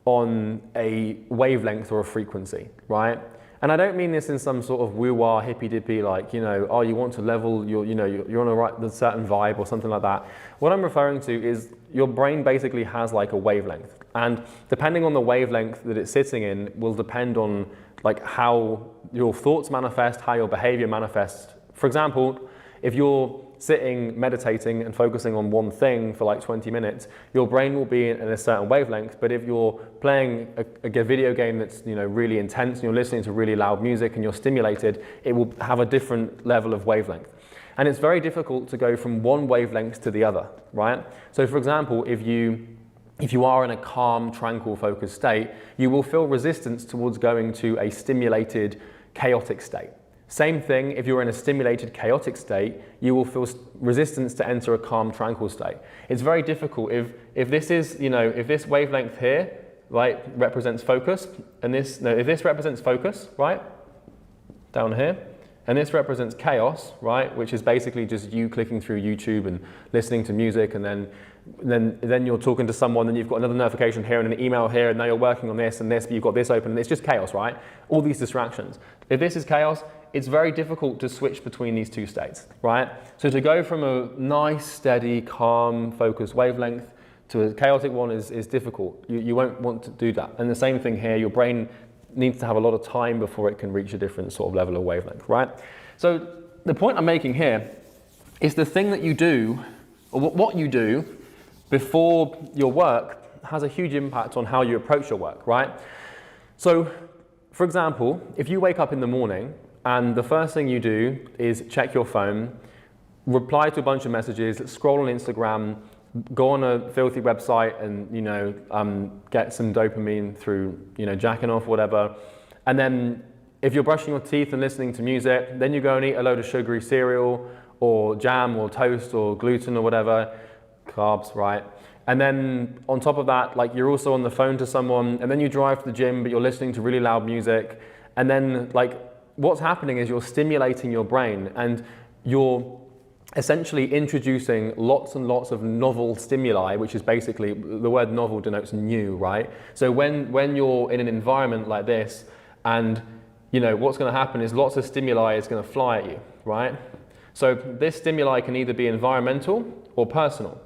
on a wavelength or a frequency, right? And I don't mean this in some sort of woo-wah, hippy-dippy, like, you know, oh, you want to level, you're on a certain vibe or something like that. What I'm referring to is your brain basically has like a wavelength. And depending on the wavelength that it's sitting in will depend on like how your thoughts manifest, how your behavior manifests. For example, if you're sitting, meditating and focusing on one thing for like 20 minutes, your brain will be in a certain wavelength. But if you're playing a video game that's, you know, really intense and you're listening to really loud music and you're stimulated, it will have a different level of wavelength. And it's very difficult to go from one wavelength to the other, right? So for example, if you are in a calm, tranquil, focused state, you will feel resistance towards going to a stimulated, chaotic state. Same thing, if you're in a stimulated, chaotic state, you will feel resistance to enter a calm, tranquil state. It's very difficult if this is, you know, if this wavelength here, right, represents focus, and if this represents focus, right, down here, and this represents chaos, right, which is basically just you clicking through YouTube and listening to music, and then you're talking to someone, and you've got another notification here and an email here, and now you're working on this and this, but you've got this open, and it's just chaos, right? All these distractions. If this is chaos, it's very difficult to switch between these two states, right? So to go from a nice, steady, calm, focused wavelength to a chaotic one is difficult. You won't want to do that. And the same thing here, your brain needs to have a lot of time before it can reach a different sort of level of wavelength, right? So the point I'm making here is the thing that you do, or what you do before your work has a huge impact on how you approach your work, right? So, for example, if you wake up in the morning and the first thing you do is check your phone, reply to a bunch of messages, scroll on Instagram, go on a filthy website and, you know, get some dopamine through, you know, jacking off, whatever. And then if you're brushing your teeth and listening to music, then you go and eat a load of sugary cereal or jam or toast or gluten or whatever, carbs, right? And then on top of that, like you're also on the phone to someone, and then you drive to the gym, but you're listening to really loud music. And then like what's happening is you're stimulating your brain, and you're essentially introducing lots and lots of novel stimuli, which is basically, the word novel denotes new, right? So when you're in an environment like this, and you know, what's going to happen is lots of stimuli is going to fly at you, right? So this stimuli can either be environmental or personal.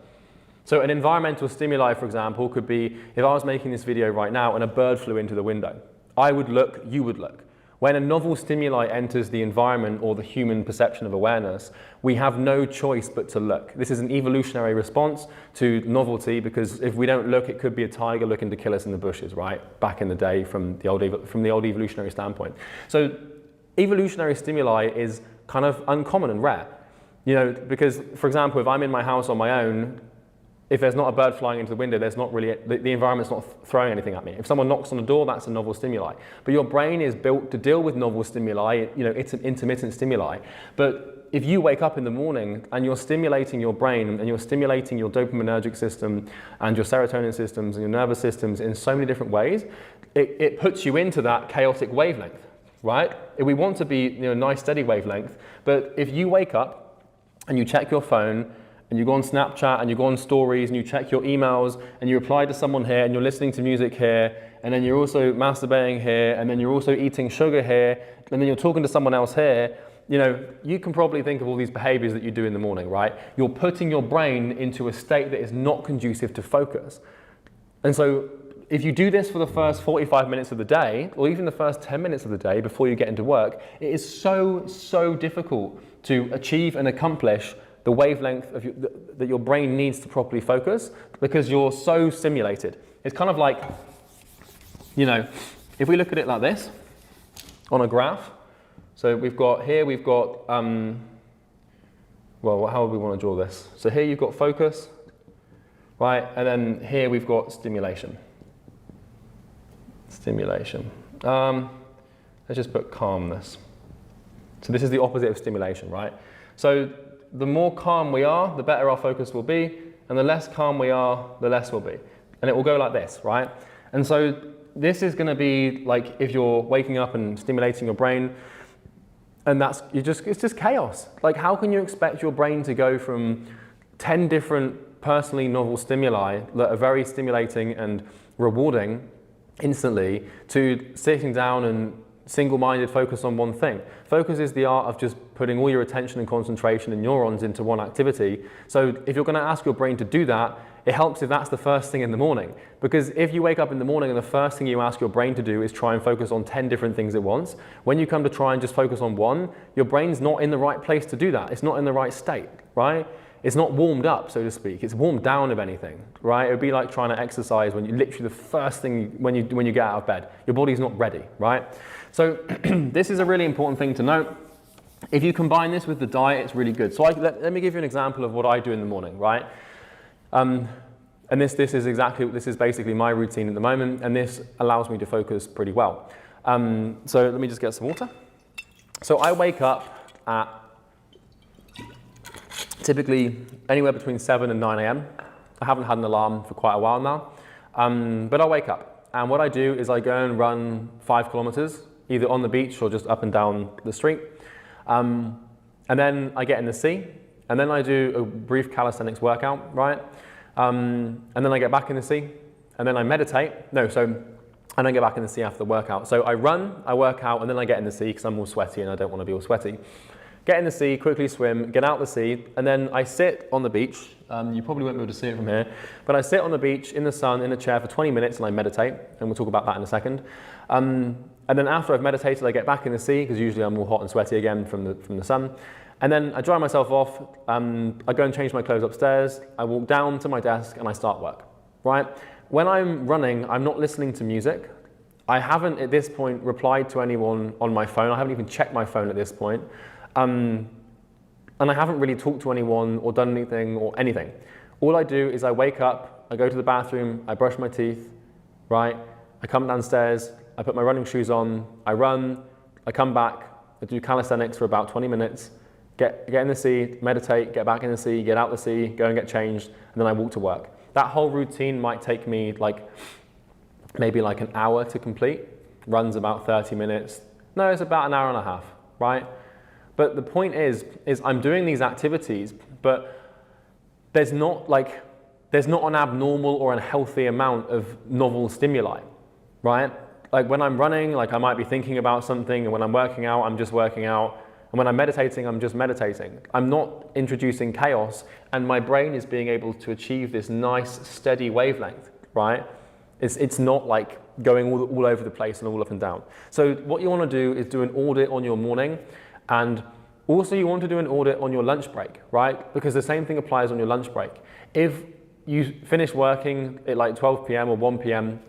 So an environmental stimuli, for example, could be if I was making this video right now and a bird flew into the window. I would look, you would look. When a novel stimuli enters the environment or the human perception of awareness, we have no choice but to look. This is an evolutionary response to novelty, because if we don't look, it could be a tiger looking to kill us in the bushes, right? Back in the day from the old evolutionary standpoint. So evolutionary stimuli is kind of uncommon and rare. You know, because, for example, if I'm in my house on my own, if there's not a bird flying into the window, there's not really, the environment's not throwing anything at me. If someone knocks on the door, that's a novel stimuli. But your brain is built to deal with novel stimuli, you know, it's an intermittent stimuli. But if you wake up in the morning and you're stimulating your brain and you're stimulating your dopaminergic system and your serotonin systems and your nervous systems in so many different ways, it puts you into that chaotic wavelength, right? We want to be, you know, a nice steady wavelength, but if you wake up and you check your phone and you go on Snapchat and you go on stories and you check your emails and you reply to someone here and you're listening to music here, and then you're also masturbating here, and then you're also eating sugar here, and then you're talking to someone else here, you know, you can probably think of all these behaviors that you do in the morning, right? You're putting your brain into a state that is not conducive to focus. And so if you do this for the first 45 minutes of the day, or even the first 10 minutes of the day before you get into work, it is so difficult to achieve and accomplish the wavelength of that your brain needs to properly focus, because you're so stimulated. It's kind of like, you know, if we look at it like this on a graph. So we've got, well, how would we want to draw this? So here you've got focus, right? And then here we've got stimulation. Let's just put calmness. So this is the opposite of stimulation, right? So the more calm we are, the better our focus will be, and the less calm we are, the less we'll be. And it will go like this, right? And so this is going to be like if you're waking up and stimulating your brain, and it's just chaos. Like, how can you expect your brain to go from 10 different personally novel stimuli that are very stimulating and rewarding instantly to sitting down and single-minded focus on one thing. Focus is the art of just putting all your attention and concentration and neurons into one activity. So if you're going to ask your brain to do that, it helps if that's the first thing in the morning. Because if you wake up in the morning and the first thing you ask your brain to do is try and focus on 10 different things at once, when you come to try and just focus on one, your brain's not in the right place to do that. It's not in the right state, right? It's not warmed up, so to speak. It's warmed down, if anything, right? It would be like trying to exercise when you literally the first thing when you get out of bed. Your body's not ready, right? So this is a really important thing to note. If you combine this with the diet, it's really good. So let me give you an example of what I do in the morning, right? And this is basically my routine at the moment, and this allows me to focus pretty well. So let me just get some water. So I wake up at typically anywhere between 7 and 9 a.m. I haven't had an alarm for quite a while now, but I'll wake up. And what I do is I go and run 5 kilometers, either on the beach or just up and down the street. And then I get in the sea, and then I do a brief calisthenics workout, right? And then I get back in the sea, and then I meditate. And I get back in the sea after the workout. So I run, I work out, and then I get in the sea because I'm all sweaty and I don't want to be all sweaty. Get in the sea, quickly swim, get out the sea, and then I sit on the beach. You probably won't be able to see it from here, but I sit on the beach in the sun in a chair for 20 minutes and I meditate, and we'll talk about that in a second. And then after I've meditated, I get back in the sea because usually I'm all hot and sweaty again from the sun. And then I dry myself off, I go and change my clothes upstairs, I walk down to my desk and I start work, right? When I'm running, I'm not listening to music. I haven't at this point replied to anyone on my phone. I haven't even checked my phone at this point. And I haven't really talked to anyone or done anything or anything. All I do is I wake up, I go to the bathroom, I brush my teeth, right? I come downstairs, I put my running shoes on, I run, I come back, I do calisthenics for about 20 minutes, get in the sea, meditate, get back in the sea, get out the sea, go and get changed, and then I walk to work. That whole routine might take me maybe an hour to complete. Runs about 30 minutes. No, it's about an hour and a half, right? But the point is I'm doing these activities, but there's not an abnormal or unhealthy amount of novel stimuli, right? Like when I'm running, I might be thinking about something, and when I'm working out, I'm just working out. And when I'm meditating, I'm just meditating. I'm not introducing chaos, and my brain is being able to achieve this nice, steady wavelength, right? It's not like going all over the place and all up and down. So what you want to do is do an audit on your morning, and also you want to do an audit on your lunch break, right? Because the same thing applies on your lunch break. If you finish working at 12 p.m. or 1 p.m.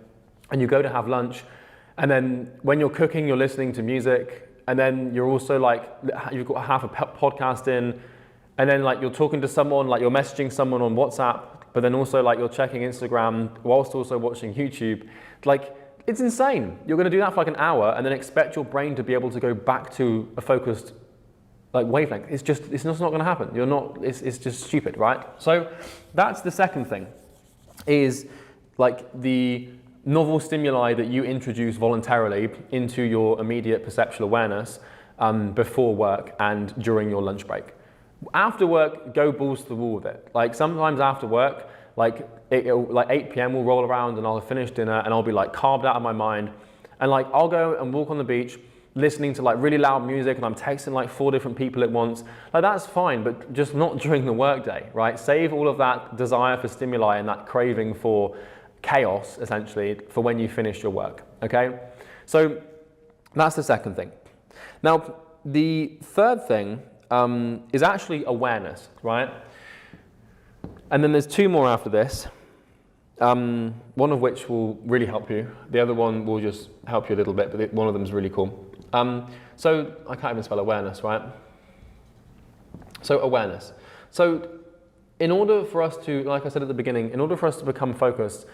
and you go to have lunch, and then when you're cooking, you're listening to music, and then you're also you've got half a podcast in, and then you're talking to someone, you're messaging someone on WhatsApp, but then also you're checking Instagram whilst also watching YouTube. It's insane. You're going to do that for an hour and then expect your brain to be able to go back to a focused wavelength. It's just not going to happen. It's just stupid, right? So that's the second thing, is the novel stimuli that you introduce voluntarily into your immediate perceptual awareness before work and during your lunch break. After work, go balls to the wall with it. Sometimes after work, 8 p.m. will roll around and I'll have finished dinner and I'll be carved out of my mind, and I'll go and walk on the beach listening to really loud music, and I'm texting 4 different people at once. That's fine, but just not during the workday, right? Save all of that desire for stimuli and that craving for chaos, essentially, for when you finish your work, okay? So that's the second thing. Now, the third thing is actually awareness, right? And then there's 2 more after this, one of which will really help you. The other one will just help you a little bit, but one of them is really cool. So I can't even spell awareness, right? So awareness. So in order for us to, like I said at the beginning, in order for us to become focused,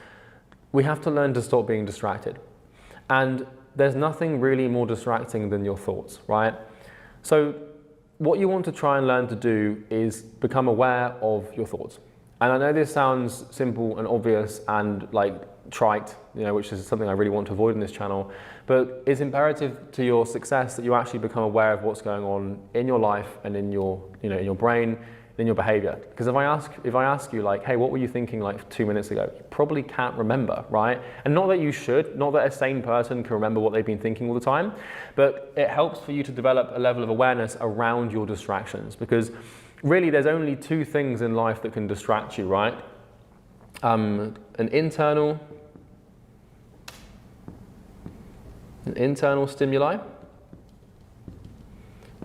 we have to learn to stop being distracted. And there's nothing really more distracting than your thoughts, right? So what you want to try and learn to do is become aware of your thoughts. And I know this sounds simple and obvious and trite, which is something I really want to avoid in this channel, but it's imperative to your success that you actually become aware of what's going on in your life and in your, in your brain, than your behavior. Because if I ask you like, hey, what were you thinking like 2 minutes ago? You probably can't remember, right? And not that you should, not that a sane person can remember what they've been thinking all the time, but it helps for you to develop a level of awareness around your distractions, because really there's only two things in life that can distract you, right? An internal stimuli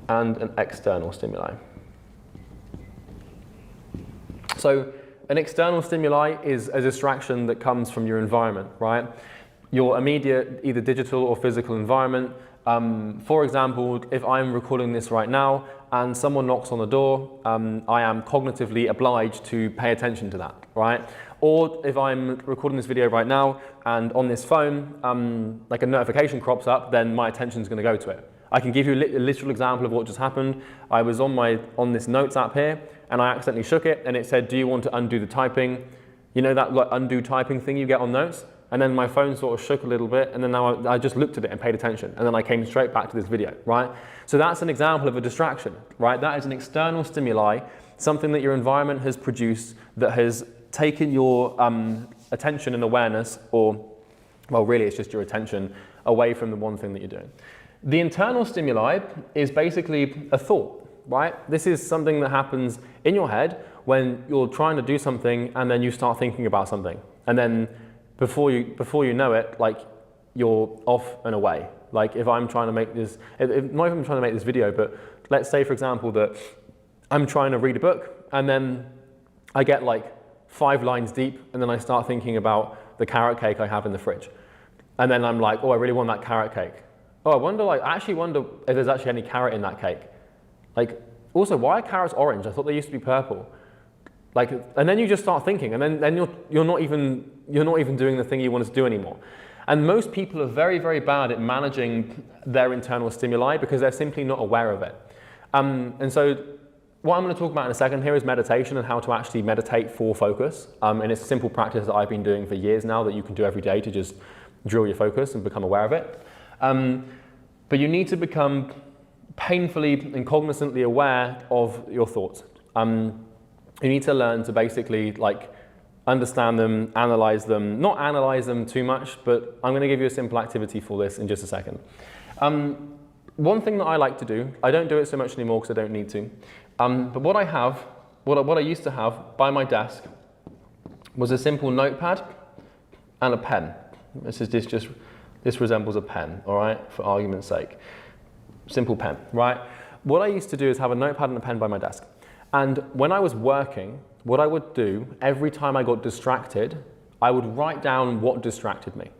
and an external stimuli. So an external stimuli is a distraction that comes from your environment, right? Your immediate, either digital or physical environment. For example, if I'm recording this right now and someone knocks on the door, I am cognitively obliged to pay attention to that, right? Or if I'm recording this video right now and on this phone, like a notification crops up, then my attention is going to go to it. I can give you a literal example of what just happened. I was on this notes app here, and I accidentally shook it, and it said, do you want to undo the typing? You know that like undo typing thing you get on notes? And then my phone sort of shook a little bit, and then now I just looked at it and paid attention, and then I came straight back to this video, right? So that's an example of a distraction, right? That is an external stimuli, something that your environment has produced that has taken your attention and awareness, or, well, really it's just your attention, away from the one thing that you're doing. The internal stimuli is basically a thought, right? This is something that happens in your head when you're trying to do something and then you start thinking about something. And then before you know it, like you're off and away. Like if I'm trying to make this, not even trying to make this video, but let's say for example that I'm trying to read a book and then I get like 5 lines deep and then I start thinking about the carrot cake I have in the fridge. And then I'm like, oh, I really want that carrot cake. Oh, I actually wonder if there's actually any carrot in that cake. Like, also, why are carrots orange? I thought they used to be purple. Like, and then you just start thinking, and then you're not even doing the thing you wanted to do anymore. And most people are very, very bad at managing their internal stimuli because they're simply not aware of it. And so what I'm going to talk about in a second here is meditation and how to actually meditate for focus. And it's a simple practice that I've been doing for years now that you can do every day to just drill your focus and become aware of it. But you need to become painfully and cognizantly aware of your thoughts. You need to learn to basically like understand them, analyze them, not analyze them too much, but I'm going to give you a simple activity for this in just a second. One thing that I like to do, I don't do it so much anymore because I don't need to, but what I used to have by my desk was a simple notepad and a pen. This resembles a pen, all right, for argument's sake. Simple pen, right? What I used to do is have a notepad and a pen by my desk. And when I was working, what I would do every time I got distracted, I would write down what distracted me.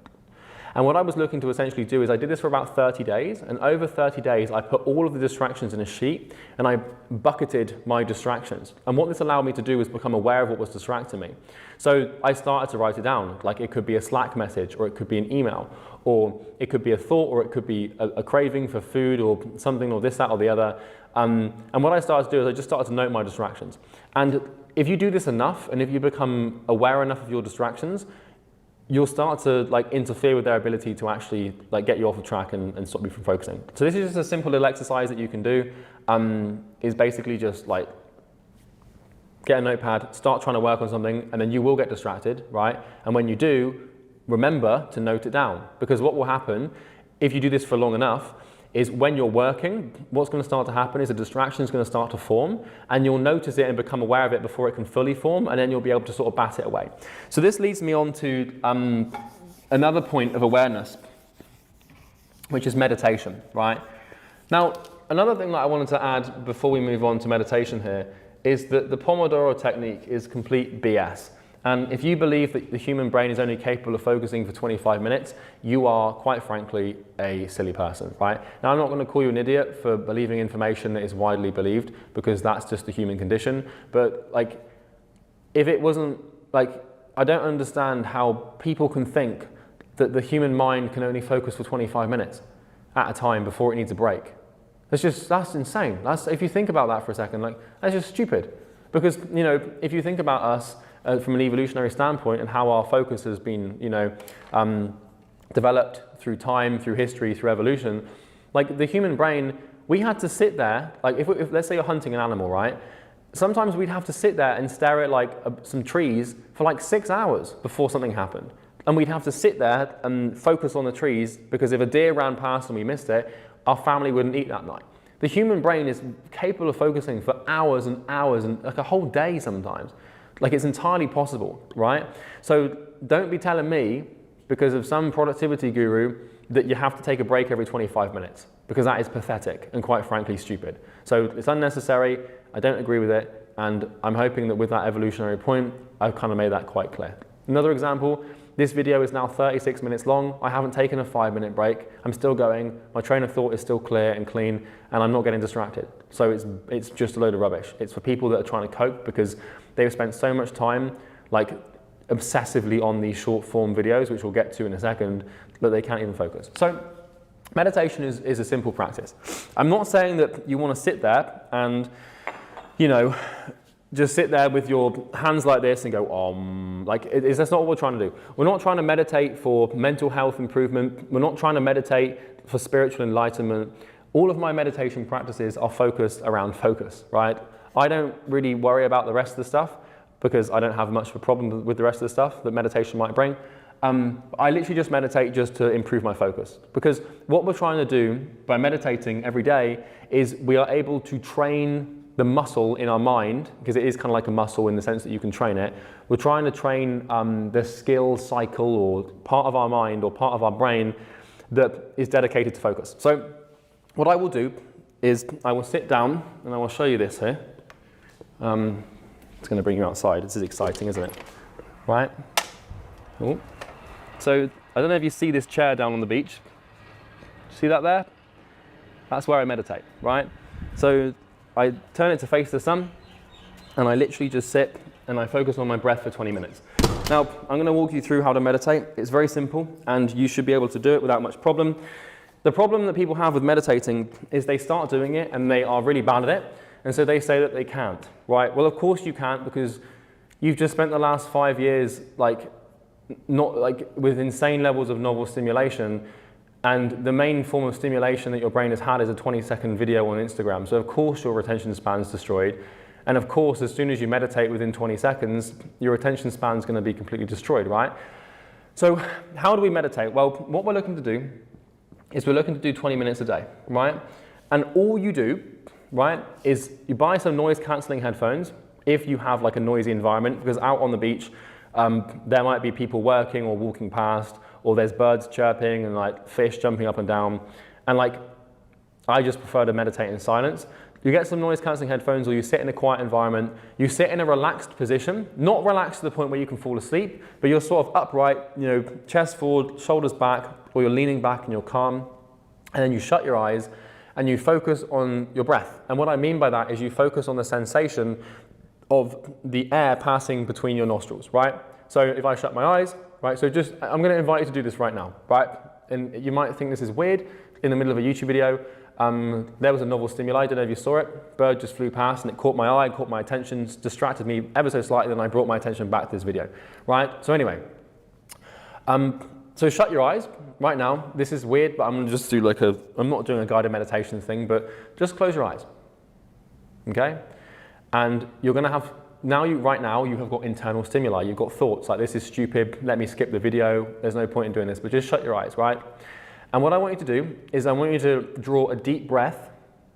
And what I was looking to essentially do is I did this for about 30 days, and over 30 days I put all of the distractions in a sheet and I bucketed my distractions. And what this allowed me to do was become aware of what was distracting me. So I started to write it down, like it could be a Slack message, or it could be an email, or it could be a thought, or it could be a craving for food or something, or this, that, or the other. And what I started to do is I just started to note my distractions. And if you do this enough, and if you become aware enough of your distractions, you'll start to like interfere with their ability to actually like get you off the track and stop you from focusing. So this is just a simple little exercise that you can do. Is basically just like get a notepad, start trying to work on something, and then you will get distracted, right? And when you do, remember to note it down, because what will happen if you do this for long enough is when you're working, what's going to start to happen is a distraction is going to start to form, and you'll notice it and become aware of it before it can fully form, and then you'll be able to sort of bat it away. So this leads me on to another point of awareness, which is meditation, right? Now, another thing that I wanted to add before we move on to meditation here is that the Pomodoro technique is complete BS. And if you believe that the human brain is only capable of focusing for 25 minutes, you are, quite frankly, a silly person, right? Now, I'm not going to call you an idiot for believing information that is widely believed, because that's just the human condition. But, like, if it wasn't, like, I don't understand how people can think that the human mind can only focus for 25 minutes at a time before it needs a break. That's insane. If you think about that for a second, like, that's just stupid. Because, you know, if you think about us, from an evolutionary standpoint and how our focus has been, you know, developed through time, through history, through evolution, like the human brain, we had to sit there, like if let's say you're hunting an animal, right? sometimes we'd have to sit there and stare at like some trees for like 6 hours before something happened. And we'd have to sit there and focus on the trees because if a deer ran past and we missed it, our family wouldn't eat that night. The human brain is capable of focusing for hours and hours and like a whole day sometimes. Like it's entirely possible, right? So don't be telling me because of some productivity guru that you have to take a break every 25 minutes because that is pathetic and quite frankly stupid. So it's unnecessary, I don't agree with it, and I'm hoping that with that evolutionary point, I've kind of made that quite clear. Another example, this video is now 36 minutes long. I haven't taken a 5-minute break. I'm still going. My train of thought is still clear and clean, and I'm not getting distracted. So it's just a load of rubbish. It's for people that are trying to cope because they've spent so much time like obsessively on these short form videos, which we'll get to in a second, that they can't even focus. So meditation is a simple practice. I'm not saying that you want to sit there and, you know, just sit there with your hands like this and go, that's not what we're trying to do. We're not trying to meditate for mental health improvement. We're not trying to meditate for spiritual enlightenment. All of my meditation practices are focused around focus, right? I don't really worry about the rest of the stuff because I don't have much of a problem with the rest of the stuff that meditation might bring. I literally just meditate just to improve my focus because what we're trying to do by meditating every day is we are able to train the muscle in our mind, because it is kind of like a muscle in the sense that you can train it. We're trying to train the skill cycle or part of our mind or part of our brain that is dedicated to focus. So what I will do is I will sit down and I will show you this here. It's going to bring you outside. This is exciting, isn't it? Right? Ooh. So I don't know if you see this chair down on the beach. See that there? That's where I meditate, right? So I turn it to face the sun and I literally just sit and I focus on my breath for 20 minutes. Now, I'm going to walk you through how to meditate. It's very simple and you should be able to do it without much problem. The problem that people have with meditating is they start doing it and they are really bad at it. And so they say that they can't, right? Well, of course you can't because you've just spent the last 5 years with insane levels of novel stimulation. And the main form of stimulation that your brain has had is a 20-second video on Instagram. So of course your attention span's destroyed. And of course, as soon as you meditate within 20 seconds, your attention span's going to be completely destroyed, right? So how do we meditate? Well, what we're looking to do is we're looking to do 20 minutes a day, right? And all you do, right, is you buy some noise-canceling headphones if you have like a noisy environment, because out on the beach, there might be people working or walking past, or there's birds chirping and like fish jumping up and down. And like, I just prefer to meditate in silence. You get some noise cancelling headphones or you sit in a quiet environment. You sit in a relaxed position, not relaxed to the point where you can fall asleep, but you're sort of upright, you know, chest forward, shoulders back, or you're leaning back and you're calm. And then you shut your eyes and you focus on your breath. And what I mean by that is you focus on the sensation of the air passing between your nostrils, right? So if I shut my eyes, right, so just, I'm going to invite you to do this right now, right? And you might think this is weird in the middle of a YouTube video. There was a novel stimuli, I don't know if you saw it. Bird just flew past and it caught my eye, caught my attention, distracted me ever so slightly, then I brought my attention back to this video, right? So anyway, so shut your eyes right now. This is weird, but I'm going to just do I'm not doing a guided meditation thing, but just close your eyes, okay? And you're going to have, right now you have got internal stimuli. You've got thoughts like, this is stupid, let me skip the video, there's no point in doing this, but just shut your eyes, right? And what I want you to do is I want you to draw a deep breath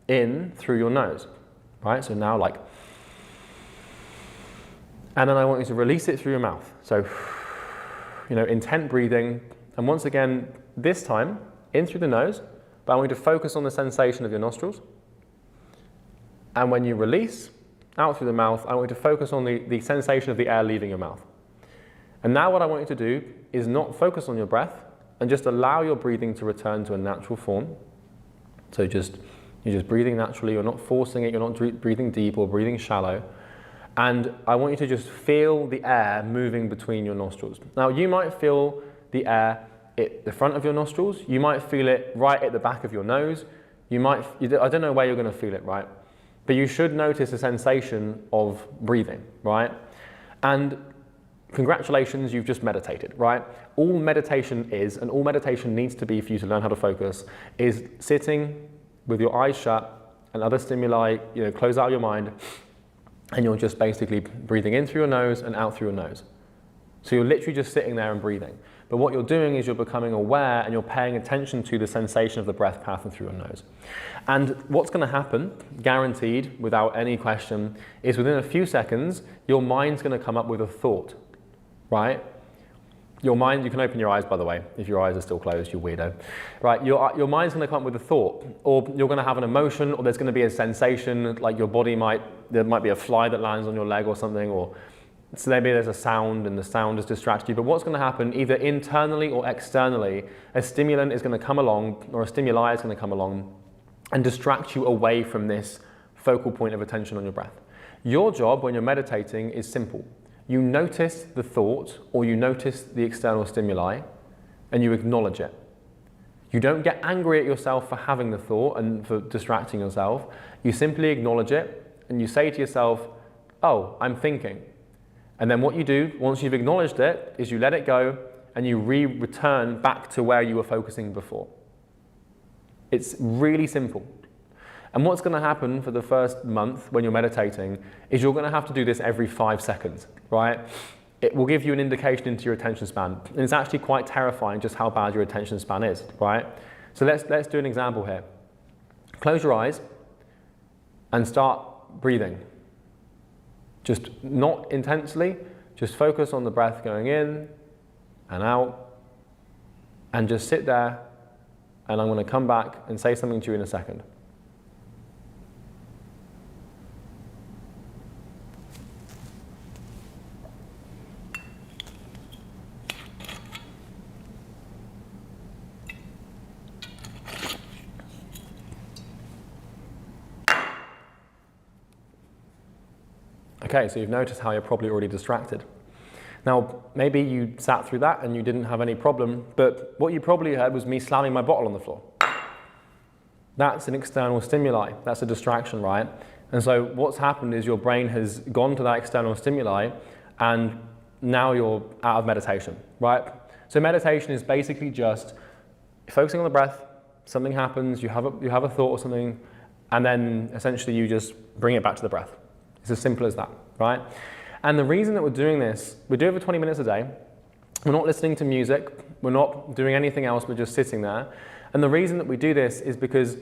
in through your nose, right? So now and then I want you to release it through your mouth. So, you know, intent breathing. And once again, this time, in through the nose, but I want you to focus on the sensation of your nostrils. And when you release out through the mouth, I want you to focus on the sensation of the air leaving your mouth. And now what I want you to do is not focus on your breath and just allow your breathing to return to a natural form. So you're just breathing naturally, you're not forcing it, you're not breathing deep or breathing shallow. And I want you to just feel the air moving between your nostrils. Now you might feel the air at the front of your nostrils, you might feel it right at the back of your nose, I don't know where you're going to feel it, right? But you should notice a sensation of breathing, right? And congratulations, you've just meditated, right? All meditation is, and all meditation needs to be for you to learn how to focus, is sitting with your eyes shut and other stimuli, you know, close out your mind, and you're just basically breathing in through your nose and out through your nose. So you're literally just sitting there and breathing. But what you're doing is you're becoming aware and you're paying attention to the sensation of the breath passing through your nose. And what's going to happen, guaranteed, without any question, is within a few seconds, your mind's going to come up with a thought, right? Your mind, you can open your eyes, by the way, if your eyes are still closed, you weirdo. Right, your mind's going to come up with a thought, or you're going to have an emotion, or there's going to be a sensation, like your body there might be a fly that lands on your leg or something, or so maybe there's a sound and the sound has distracted you. But what's going to happen, either internally or externally, a stimulant is going to come along, or a stimuli is going to come along and distract you away from this focal point of attention on your breath. Your job when you're meditating is simple. You notice the thought, or you notice the external stimuli, and you acknowledge it. You don't get angry at yourself for having the thought and for distracting yourself. You simply acknowledge it, and you say to yourself, oh, I'm thinking. And then what you do, once you've acknowledged it, is you let it go, and you return back to where you were focusing before. It's really simple. And what's going to happen for the first month when you're meditating is you're going to have to do this every 5 seconds, right? It will give you an indication into your attention span. And it's actually quite terrifying just how bad your attention span is, right? So let's do an example here. Close your eyes and start breathing. Just not intensely, just focus on the breath going in and out, and just sit there, and I'm going to come back and say something to you in a second. Okay, so you've noticed how you're probably already distracted. Now, maybe you sat through that and you didn't have any problem, but what you probably heard was me slamming my bottle on the floor. That's an external stimuli. That's a distraction, right? And so what's happened is your brain has gone to that external stimuli, and now you're out of meditation, right? So meditation is basically just focusing on the breath, something happens, you have a thought or something, and then essentially you just bring it back to the breath. It's as simple as that, right? And the reason that we're doing this, we do it for 20 minutes a day. We're not listening to music. We're not doing anything else. We're just sitting there. And the reason that we do this is because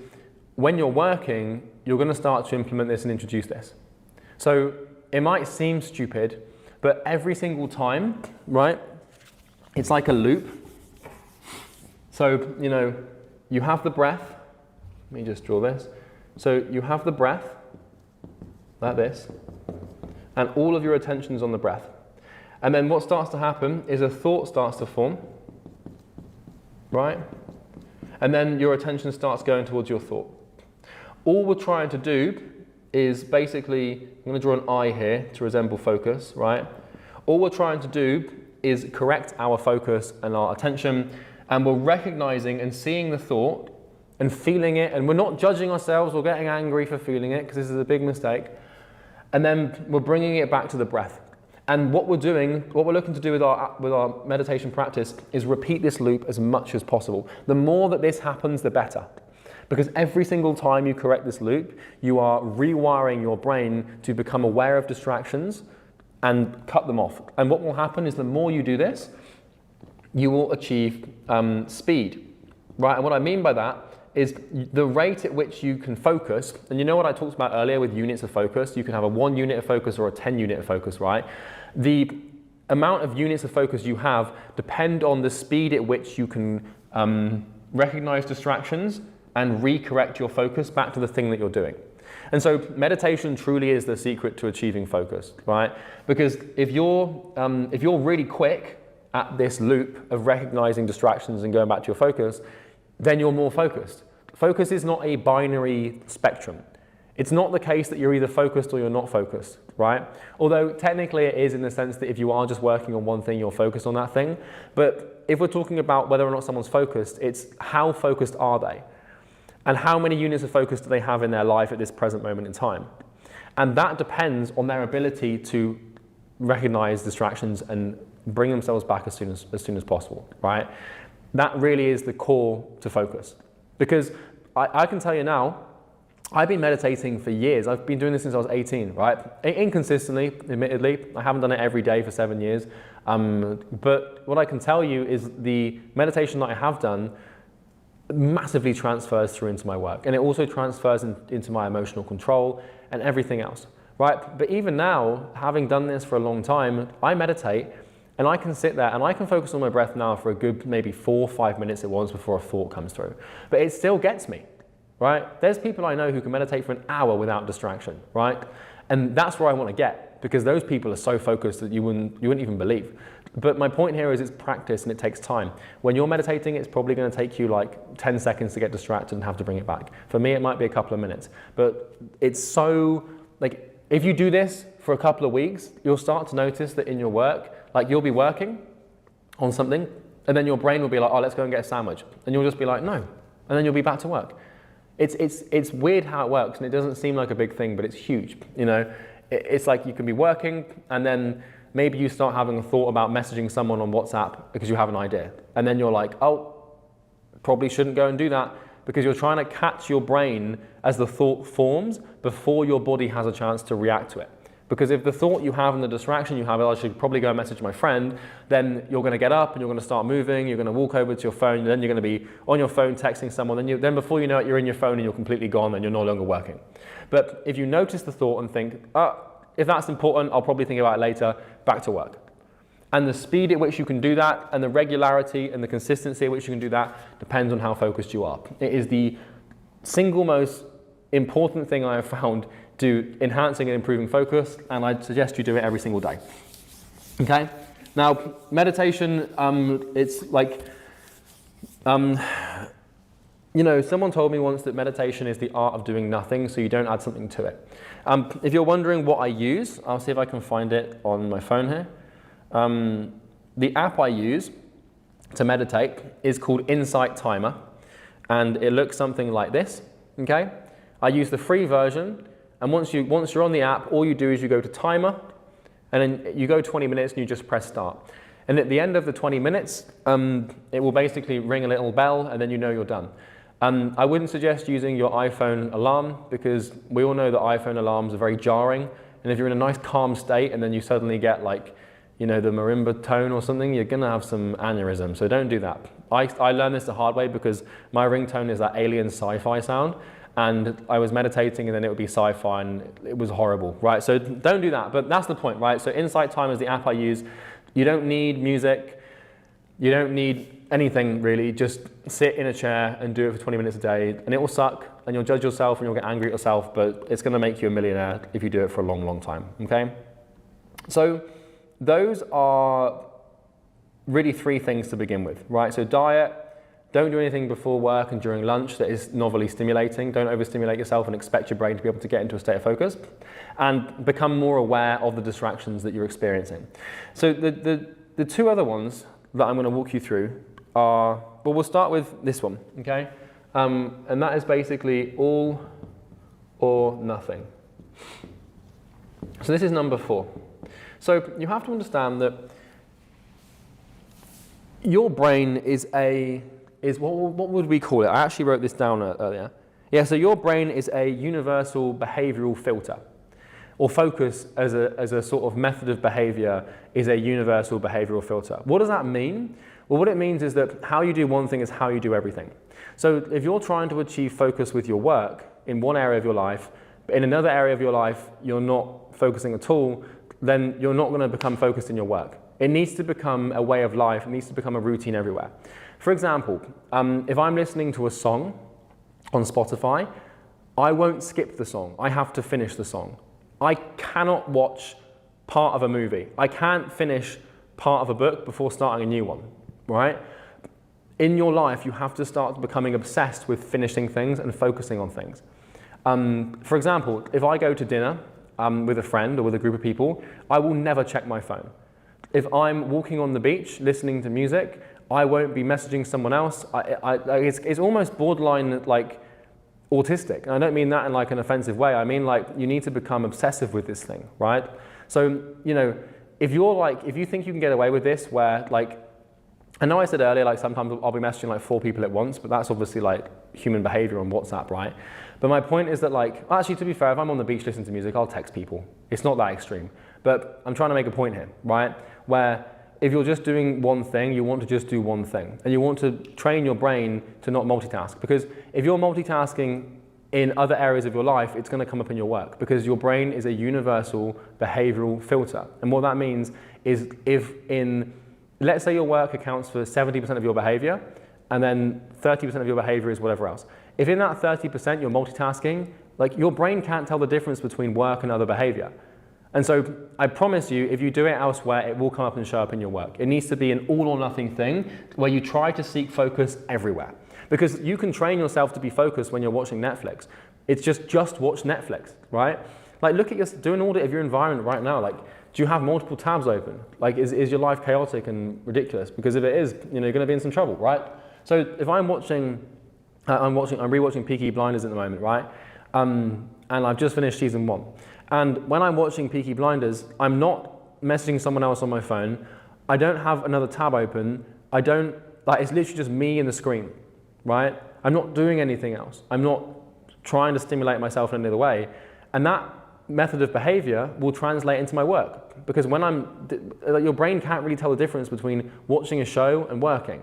when you're working, you're going to start to implement this and introduce this. So it might seem stupid, but every single time, right, it's like a loop. So, you have the breath. Let me just draw this. So you have the breath, like this, and all of your attention is on the breath. And then what starts to happen is a thought starts to form, right? And then your attention starts going towards your thought. All we're trying to do is basically, I'm going to draw an eye here to resemble focus, right? All we're trying to do is correct our focus and our attention, and we're recognizing and seeing the thought and feeling it, and we're not judging ourselves or getting angry for feeling it, because this is a big mistake. And then we're bringing it back to the breath. And what we're looking to do with our meditation practice is repeat this loop as much as possible. The more that this happens, the better. Because every single time you correct this loop, you are rewiring your brain to become aware of distractions and cut them off. And what will happen is the more you do this, you will achieve speed, right? And what I mean by that is the rate at which you can focus, and you know what I talked about earlier with units of focus, you can have a 1 unit of focus or a 10 unit of focus, right? The amount of units of focus you have depend on the speed at which you can recognize distractions and recorrect your focus back to the thing that you're doing. And so meditation truly is the secret to achieving focus, right? Because if you're really quick at this loop of recognizing distractions and going back to your focus, then you're more focused. Focus is not a binary spectrum. It's not the case that you're either focused or you're not focused, right? Although technically it is, in the sense that if you are just working on one thing, you're focused on that thing. But if we're talking about whether or not someone's focused, it's how focused are they? And how many units of focus do they have in their life at this present moment in time? And that depends on their ability to recognize distractions and bring themselves back as soon as possible, right? That really is the core to focus. Because I can tell you now, I've been meditating for years. I've been doing this since I was 18, right? Inconsistently, admittedly. I haven't done it every day for 7 years. But what I can tell you is the meditation that I have done massively transfers through into my work. And it also transfers into my emotional control and everything else, right? But even now, having done this for a long time, I meditate and I can sit there and I can focus on my breath now for a good maybe 4 or 5 minutes at once before a thought comes through. But it still gets me, right? There's people I know who can meditate for an hour without distraction, right? And that's where I want to get, because those people are so focused that you wouldn't even believe. But my point here is it's practice and it takes time. When you're meditating, it's probably going to take you like 10 seconds to get distracted and have to bring it back. For me, it might be a couple of minutes. But it's so, like, if you do this for a couple of weeks, you'll start to notice that in your work, like you'll be working on something and then your brain will be like, oh, let's go and get a sandwich. And you'll just be like, no. And then you'll be back to work. It's weird how it works, and it doesn't seem like a big thing, but it's huge. You know, it's like you can be working and then maybe you start having a thought about messaging someone on WhatsApp because you have an idea. And then you're like, oh, probably shouldn't go and do that, because you're trying to catch your brain as the thought forms before your body has a chance to react to it. Because if the thought you have and the distraction you have, I should probably go and message my friend, then you're going to get up and you're going to start moving, you're going to walk over to your phone, and then you're going to be on your phone texting someone, then before you know it, you're in your phone and you're completely gone and you're no longer working. But if you notice the thought and think, if that's important, I'll probably think about it later, back to work. And the speed at which you can do that and the regularity and the consistency at which you can do that depends on how focused you are. It is the single most important thing I have found to enhancing and improving focus, and I'd suggest you do it every single day. Okay? Now, meditation, it's like, you know, someone told me once that meditation is the art of doing nothing, so you don't add something to it. If you're wondering what I use, I'll see if I can find it on my phone here. The app I use to meditate is called Insight Timer, and it looks something like this, okay? I use the free version, and once you're on the app, all you do is you go to timer, and then you go 20 minutes and you just press start. And at the end of the 20 minutes, it will basically ring a little bell, and then you know you're done. I wouldn't suggest using your iPhone alarm, because we all know that iPhone alarms are very jarring, and if you're in a nice calm state and then you suddenly get like, you know, the marimba tone or something, you're gonna have some aneurysm, so don't do that. I learned this the hard way because my ringtone is that alien sci-fi sound, and I was meditating and then it would be sci-fi and it was horrible, right? So don't do that, but that's the point, right? So Insight Timer is the app I use. You don't need music, you don't need anything really, just sit in a chair and do it for 20 minutes a day, and it will suck and you'll judge yourself and you'll get angry at yourself, but it's gonna make you a millionaire if you do it for a long, long time, okay? So those are really 3 things to begin with, right? So diet, don't do anything before work and during lunch that is novelly stimulating. Don't overstimulate yourself and expect your brain to be able to get into a state of focus. And become more aware of the distractions that you're experiencing. So the 2 other ones that I'm going to walk you through are, well, we'll start with this one, okay? And that is basically all or nothing. So this is number 4. So you have to understand that your brain is what would we call it? I actually wrote this down earlier. Yeah, so your brain is a universal behavioral filter, or focus as a sort of method of behavior is a universal behavioral filter. What does that mean? Well, what it means is that how you do one thing is how you do everything. So if you're trying to achieve focus with your work in one area of your life, but in another area of your life you're not focusing at all, then you're not going to become focused in your work. It needs to become a way of life. It needs to become a routine everywhere. For example, if I'm listening to a song on Spotify, I won't skip the song. I have to finish the song. I cannot watch part of a movie. I can't finish part of a book before starting a new one, right? In your life, you have to start becoming obsessed with finishing things and focusing on things. For example, if I go to dinner with a friend or with a group of people, I will never check my phone. If I'm walking on the beach listening to music, I won't be messaging someone else. It's almost borderline like autistic. And I don't mean that in like an offensive way. I mean like you need to become obsessive with this thing, right? So, you know, if you think you can get away with this where like I know I said earlier, like sometimes I'll be messaging like 4 people at once, but that's obviously like human behavior on WhatsApp, right? But my point is that like, actually to be fair, if I'm on the beach listening to music, I'll text people. It's not that extreme. But I'm trying to make a point here, right? Where if you're just doing one thing, you want to just do one thing. And you want to train your brain to not multitask. Because if you're multitasking in other areas of your life, it's going to come up in your work. Because your brain is a universal behavioral filter. And what that means is let's say your work accounts for 70% of your behavior, and then 30% of your behavior is whatever else. If in that 30% you're multitasking, like your brain can't tell the difference between work and other behavior. And so I promise you, if you do it elsewhere, it will come up and show up in your work. It needs to be an all or nothing thing where you try to seek focus everywhere. Because you can train yourself to be focused when you're watching Netflix. It's just watch Netflix, right? Like look at do an audit of your environment right now. Like, do you have multiple tabs open? Like, is your life chaotic and ridiculous? Because if it is, you're going to be in some trouble, right? So if I'm rewatching Peaky Blinders at the moment, right? And I've just finished season 1. And when I'm watching Peaky Blinders, I'm not messaging someone else on my phone. I don't have another tab open. It's literally just me and the screen, right? I'm not doing anything else. I'm not trying to stimulate myself in any other way. And that method of behavior will translate into my work. Because when your brain can't really tell the difference between watching a show and working,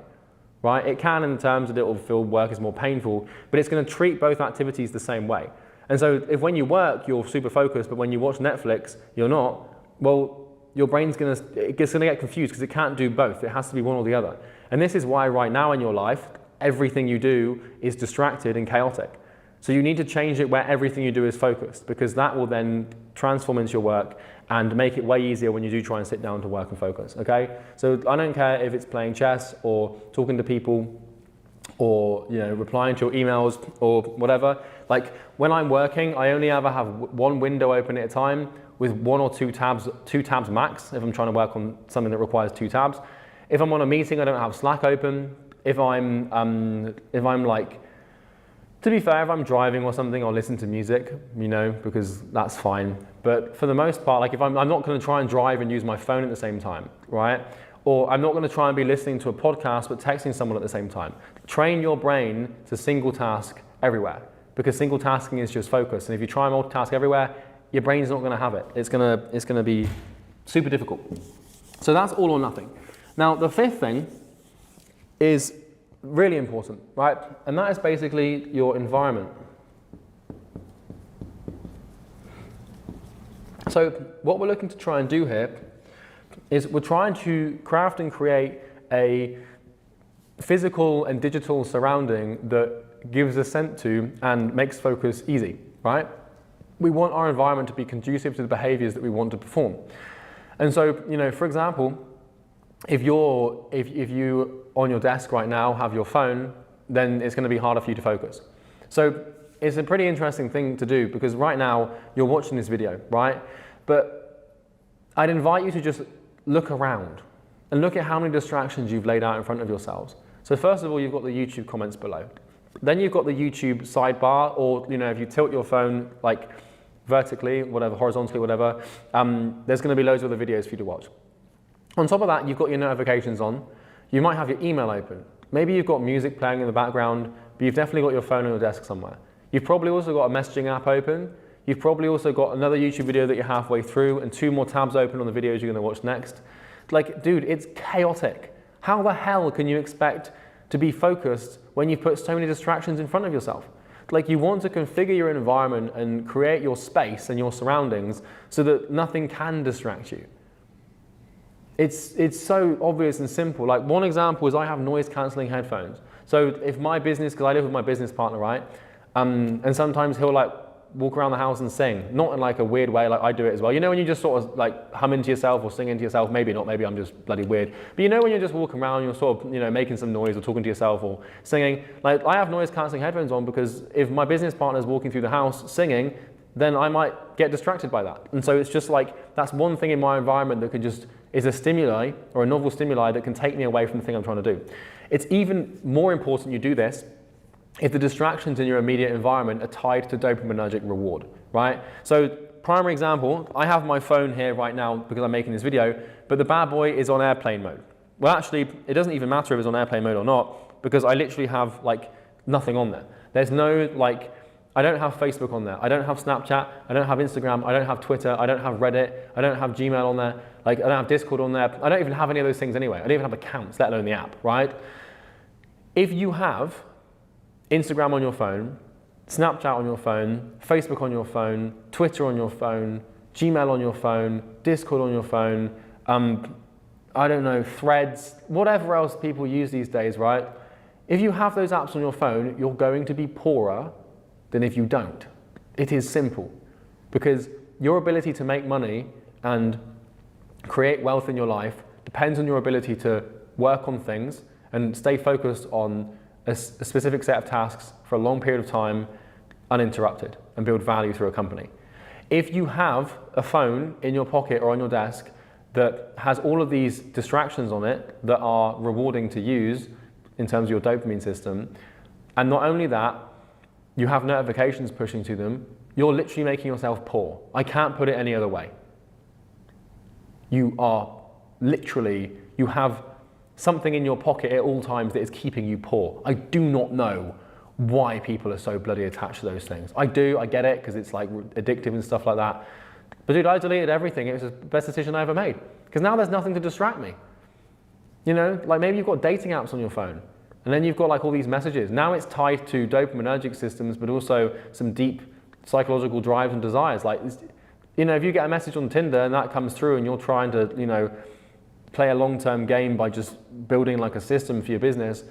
right? It can in terms that it will feel work is more painful, but it's going to treat both activities the same way. And so if when you work, you're super focused, but when you watch Netflix, you're not, well, your brain's going to get confused because it can't do both. It has to be one or the other. And this is why right now in your life, everything you do is distracted and chaotic. So you need to change it where everything you do is focused, because that will then transform into your work and make it way easier when you do try and sit down to work and focus, okay? So I don't care if it's playing chess or talking to people or replying to your emails or whatever. Like when I'm working, I only ever have one window open at a time with 1 or 2 tabs max if I'm trying to work on something that requires 2 tabs. If I'm on a meeting, I don't have Slack open. If I'm like, to be fair, if I'm driving or something, I'll listen to music, because that's fine. But for the most part, like if I'm not going to try and drive and use my phone at the same time, right? Or I'm not going to try and be listening to a podcast but texting someone at the same time. Train your brain to single task everywhere, because single tasking is just focus. And if you try and multitask everywhere, your brain's not going to have it. It's going to be super difficult. So that's all or nothing. Now, the 5th thing is really important, right? And that is basically your environment. So what we're looking to try and do here is we're trying to craft and create a physical and digital surrounding that gives assent to and makes focus easy, right? We want our environment to be conducive to the behaviors that we want to perform. And so, for example, if you on your desk right now have your phone, then it's going to be harder for you to focus. So it's a pretty interesting thing to do, because right now you're watching this video, right? But I'd invite you to just look around and look at how many distractions you've laid out in front of yourselves. So first of all, you've got the YouTube comments below. Then you've got the YouTube sidebar, or if you tilt your phone like vertically, whatever, horizontally, whatever, there's going to be loads of other videos for you to watch. On top of that, you've got your notifications on. You might have your email open. Maybe you've got music playing in the background, but you've definitely got your phone on your desk somewhere. You've probably also got a messaging app open. You've probably also got another YouTube video that you're halfway through and 2 more tabs open on the videos you're going to watch next. Like, dude, it's chaotic. How the hell can you expect to be focused when you put so many distractions in front of yourself? Like, you want to configure your environment and create your space and your surroundings so that nothing can distract you. It's so obvious and simple. Like, one example is I have noise cancelling headphones. So if my business, because I live with my business partner, right? And sometimes he'll like walk around the house and sing, not in like a weird way, like I do it as well. When you just sort of like hum into yourself or sing into yourself, maybe not, maybe I'm just bloody weird. But when you're just walking around, you're sort of, making some noise or talking to yourself or singing. Like, I have noise cancelling headphones on because if my business partner is walking through the house singing, then I might get distracted by that. And so it's just like, that's one thing in my environment that is a stimuli or a novel stimuli that can take me away from the thing I'm trying to do. It's even more important you do this if the distractions in your immediate environment are tied to dopaminergic reward, right? So primary example, I have my phone here right now because I'm making this video, but the bad boy is on airplane mode, Well, actually, it doesn't even matter if it's on airplane mode or not, because I literally have like nothing on there. There's no like, I don't have Facebook on there. I don't have Snapchat. I don't have Instagram. I don't have Twitter. I don't have Reddit. I don't have Gmail on there. Like, I don't have Discord on there. I don't even have any of those things anyway. I don't even have accounts, let alone the app, right? If you have Instagram on your phone, Snapchat on your phone, Facebook on your phone, Twitter on your phone, Gmail on your phone, Discord on your phone, I don't know, Threads, whatever else people use these days, right? If you have those apps on your phone, you're going to be poorer than if you don't. It is simple, because your ability to make money and create wealth in your life depends on your ability to work on things and stay focused on a specific set of tasks for a long period of time uninterrupted and build value through a company. If you have a phone in your pocket or on your desk that has all of these distractions on it that are rewarding to use in terms of your dopamine system, and not only that, you have notifications pushing to them, you're literally making yourself poor. I can't put it any other way. You are literally, you have something in your pocket at all times that is keeping you poor. I do not know why people are so bloody attached to those things. I get it, because it's like addictive and stuff like that. But dude, I deleted everything. It was the best decision I ever made. Because now there's nothing to distract me. You know, like maybe you've got dating apps on your phone, and then you've got like all these messages. Now it's tied to dopaminergic systems, but also some deep psychological drives and desires. Like, you know, if you get a message on Tinder and that comes through and you're trying to, you know, play a long-term game by just building like a system for your business,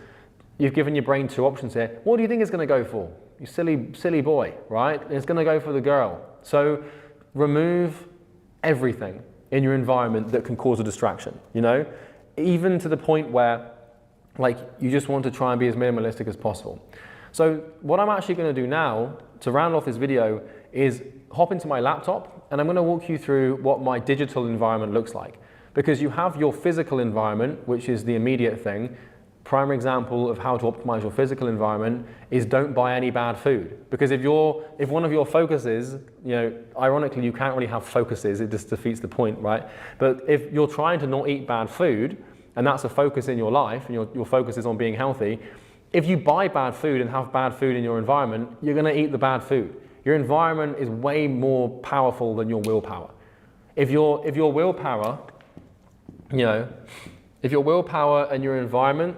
you've given your brain two options here. What do you think it's going to go for? You silly boy, right? It's going to go for the girl. So remove everything in your environment that can cause a distraction, you know? Even to the point where like you just want to try and be as minimalistic as possible. So what I'm actually going to do now to round off this video is hop into my laptop, and I'm going to walk you through what my digital environment looks like. Because you have your physical environment, which is the immediate thing. Prime example of how to optimize your physical environment is don't buy any bad food. Because if one of your focuses, you know, ironically you can't really have focuses, it just defeats the point, right? But if you're trying to not eat bad food, and that's a focus in your life, and your focus is on being healthy, if you buy bad food and have bad food in your environment, you're gonna eat the bad food. Your environment is way more powerful than your willpower. If your willpower, you know, if your willpower and your environment,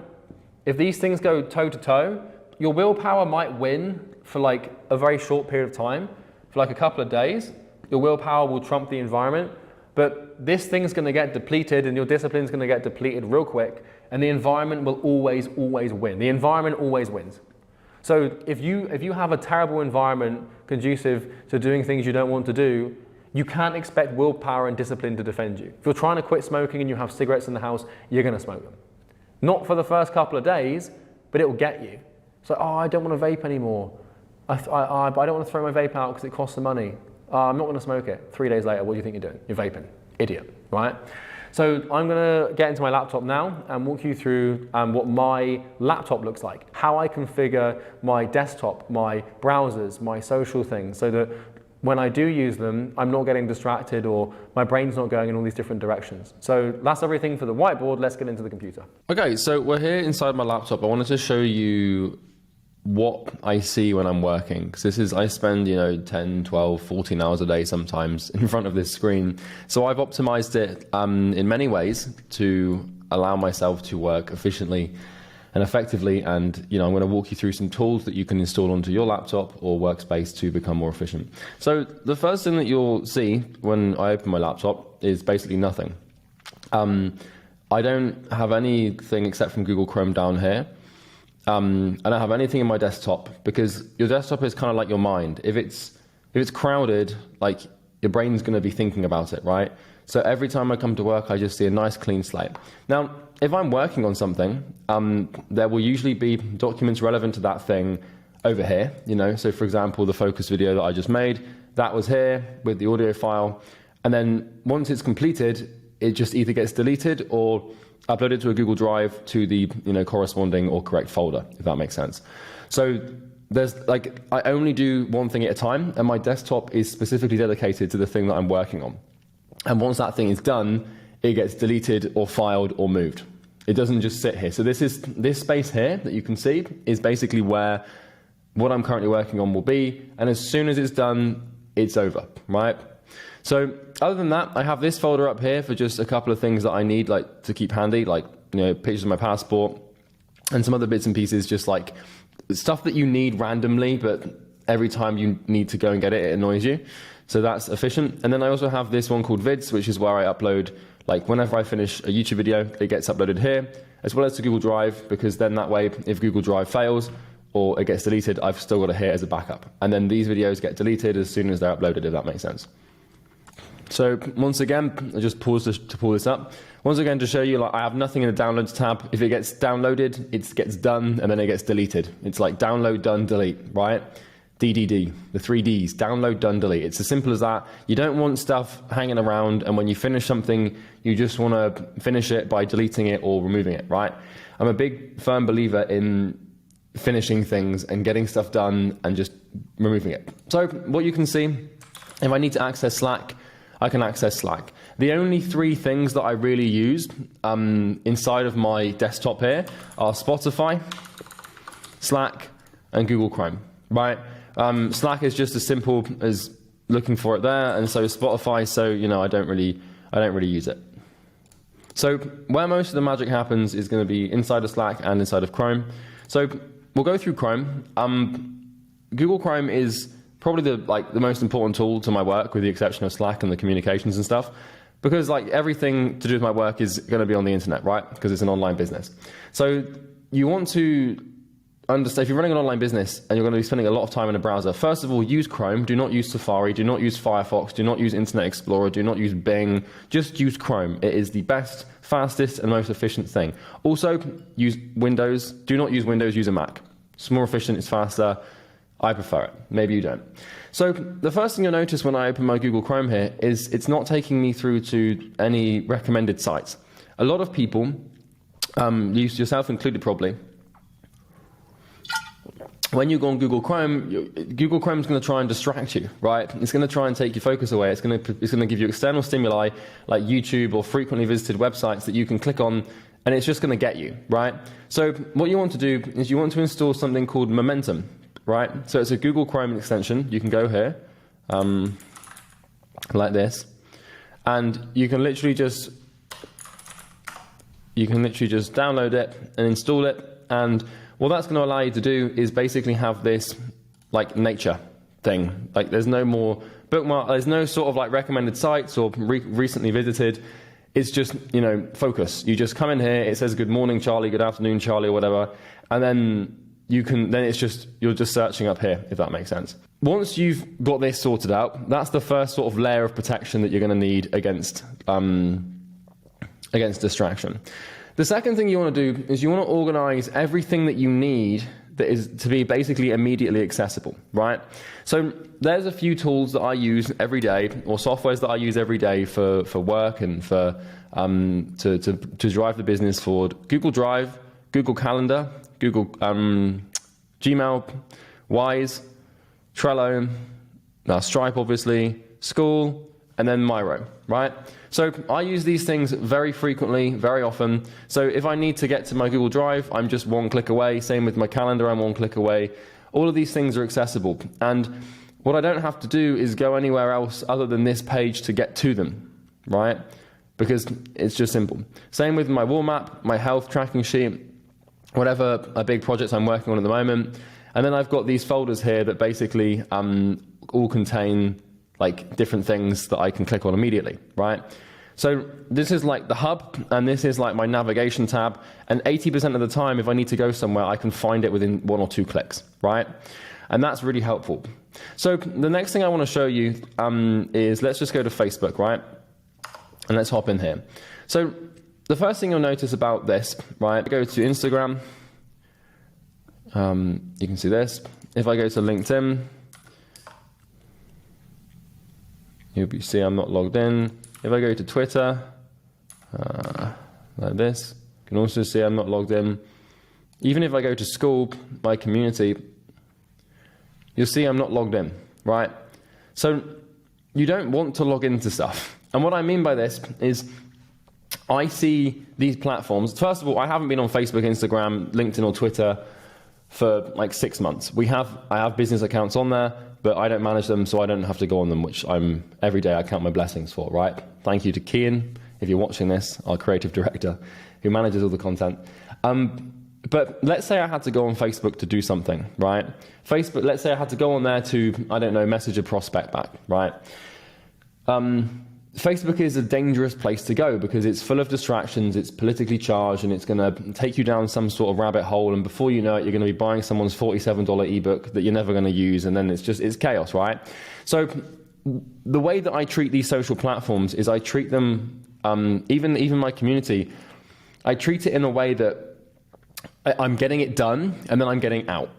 if these things go toe to toe, your willpower might win for like a very short period of time, for like a couple of days. Your willpower will trump the environment, but this thing's gonna get depleted and your discipline's gonna get depleted real quick, and the environment will always win. The environment always wins. So if you have a terrible environment conducive to doing things you don't want to do, you can't expect willpower and discipline to defend you. If you're trying to quit smoking and you have cigarettes in the house, you're gonna smoke them. Not for the first couple of days, but it will get you. It's like, oh, I don't want to vape anymore. I don't want to throw my vape out because it costs the money. I'm not going to smoke it. 3 days later, what do you think you're doing? You're vaping. Idiot, right? So I'm going to get into my laptop now and walk you through what my laptop looks like, how I configure my desktop, my browsers, my social things, so that when I do use them, I'm not getting distracted or my brain's not going in all these different directions. So that's everything for the whiteboard. Let's get into the computer. Okay, so we're here inside my laptop. I wanted to show you what I see when I'm working. Because I spend, 10, 12, 14 hours a day sometimes in front of this screen. So I've optimized it in many ways to allow myself to work efficiently and effectively, and I'm going to walk you through some tools that you can install onto your laptop or workspace to become more efficient. So the first thing that you'll see when I open my laptop is basically nothing. I don't have anything except from Google Chrome down here. I don't have anything in my desktop, because your desktop is kind of like your mind. If it's crowded, like your brain's going to be thinking about it, right? So every time I come to work, I just see a nice clean slate. Now, if I'm working on something, there will usually be documents relevant to that thing over here, So for example, the focus video that I just made, that was here with the audio file. And then once it's completed, it just either gets deleted or uploaded to a Google Drive to the corresponding or correct folder, if that makes sense. So there's I only do one thing at a time, and my desktop is specifically dedicated to the thing that I'm working on. And once that thing is done, it gets deleted or filed or moved. It doesn't just sit here. So this space here that you can see is basically where what I'm currently working on will be. And as soon as it's done, it's over, right? So other than that, I have this folder up here for just a couple of things that I need like to keep handy, like, you know, pictures of my passport and some other bits and pieces, just like stuff that you need randomly, but every time you need to go and get it, it annoys you. So that's efficient. And then I also have this one called vids, which is where I upload, like whenever I finish a YouTube video, it gets uploaded here, as well as to Google Drive, because then that way, if Google Drive fails or it gets deleted, I've still got it here as a backup. And then these videos get deleted as soon as they're uploaded, if that makes sense. So once again, I just pause to pull this up. Once again, to show you, like, I have nothing in the downloads tab. If it gets downloaded, it gets done, and then it gets deleted. It's like download, done, delete, right? DDD, the 3 Ds, download, done, delete. It's as simple as that. You don't want stuff hanging around, and when you finish something, you just want to finish it by deleting it or removing it, right? I'm a big, firm believer in finishing things and getting stuff done and just removing it. So what you can see, if I need to access Slack, I can access Slack. The only 3 things that I really use inside of my desktop here are Spotify, Slack, and Google Chrome, right? Slack is just as simple as looking for it there, and so is Spotify, so, you know, I don't really use it. So where most of the magic happens is going to be inside of Slack and inside of Chrome. So we'll go through Chrome. Google Chrome is probably the most important tool to my work, with the exception of Slack and the communications and stuff, because like everything to do with my work is going to be on the internet, right? Because it's an online business. So you want to understand, if you're running an online business and you're going to be spending a lot of time in a browser, first of all, use Chrome. Do not use Safari. Do not use Firefox. Do not use Internet Explorer. Do not use Bing. Just use Chrome. It is the best, fastest, and most efficient thing. Also, use Windows. Do not use Windows. Use a Mac. It's more efficient. It's faster. I prefer it. Maybe you don't. So the first thing you'll notice when I open my Google Chrome here is it's not taking me through to any recommended sites. A lot of people, yourself included probably, when you go on Google Chrome, Google Chrome is going to try and distract you, right? It's going to try and take your focus away. It's going to give you external stimuli like YouTube or frequently visited websites that you can click on, and it's just going to get you, right? So what you want to do is you want to install something called Momentum, right? So it's a Google Chrome extension. You can go here, like this, and you can literally just download it and install it, and what that's going to allow you to do is basically have this like nature thing. Like there's no more bookmark, there's no sort of like recommended sites or recently visited. It's just, you know, focus. You just come in here, it says good morning Charlie, good afternoon Charlie, or whatever, and then it's just, you're just searching up here, if that makes sense. Once you've got this sorted out, that's the first sort of layer of protection that you're going to need against distraction. The second thing you want to do is you want to organize everything that you need that is to be basically immediately accessible, right? So there's a few tools that I use every day, or softwares that I use every day for work and for to drive the business forward. Google Drive, Google Calendar, Google Gmail, Wise, Trello, now Stripe obviously, School, and then Miro, right? So I use these things very frequently, very often. So if I need to get to my Google Drive, I'm just 1 click away. Same with my calendar, I'm 1 click away. All of these things are accessible. And what I don't have to do is go anywhere else other than this page to get to them, right? Because it's just simple. Same with my wall map, my health tracking sheet, whatever a big project I'm working on at the moment. And then I've got these folders here that basically all contain like different things that I can click on immediately, right? So this is like the hub, and this is like my navigation tab, and 80% of the time, if I need to go somewhere, I can find it within 1 or 2 clicks, right? And that's really helpful. So the next thing I want to show you is, let's just go to Facebook, right? And let's hop in here. So the first thing you'll notice about this, right, go to Instagram, you can see this. If I go to LinkedIn, you'll see I'm not logged in. If I go to Twitter, like this, you can also see I'm not logged in. Even if I go to School, my community, you'll see I'm not logged in, right? So you don't want to log into stuff. And what I mean by this is I see these platforms. First of all, I haven't been on Facebook, Instagram, LinkedIn, or Twitter for like 6 months. I have business accounts on there, but I don't manage them, so I don't have to go on them, which every day I count my blessings for, right? Thank you to Kian, if you're watching this, our creative director, who manages all the content. But let's say I had to go on Facebook to do something, right? Facebook, let's say I had to go on there to, I don't know, message a prospect back, right? Facebook is a dangerous place to go because it's full of distractions, it's politically charged, and it's going to take you down some sort of rabbit hole, and before you know it, you're going to be buying someone's $47 ebook that you're never going to use, and then it's chaos, right? So the way that I treat these social platforms is I treat them, even my community, I treat it in a way that I'm getting it done, and then I'm getting out,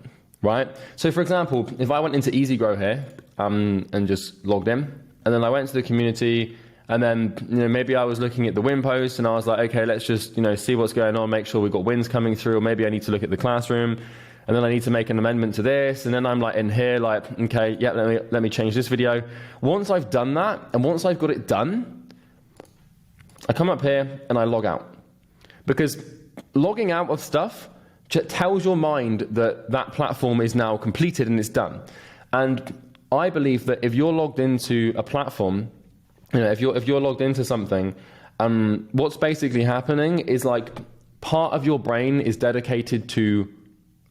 right? So for example, if I went into Easy Grow here and just logged in, and then I went to the community, and then maybe I was looking at the win post, and I was like, okay, let's just see what's going on, make sure we've got wins coming through, or maybe I need to look at the classroom, and then I need to make an amendment to this, and then I'm like in here, like, okay, yeah, let me change this video. Once I've done that, and once I've got it done, I come up here and I log out, because logging out of stuff tells your mind that that platform is now completed and it's done. And I believe that if you're logged into a platform, if you're logged into something, what's basically happening is like part of your brain is dedicated to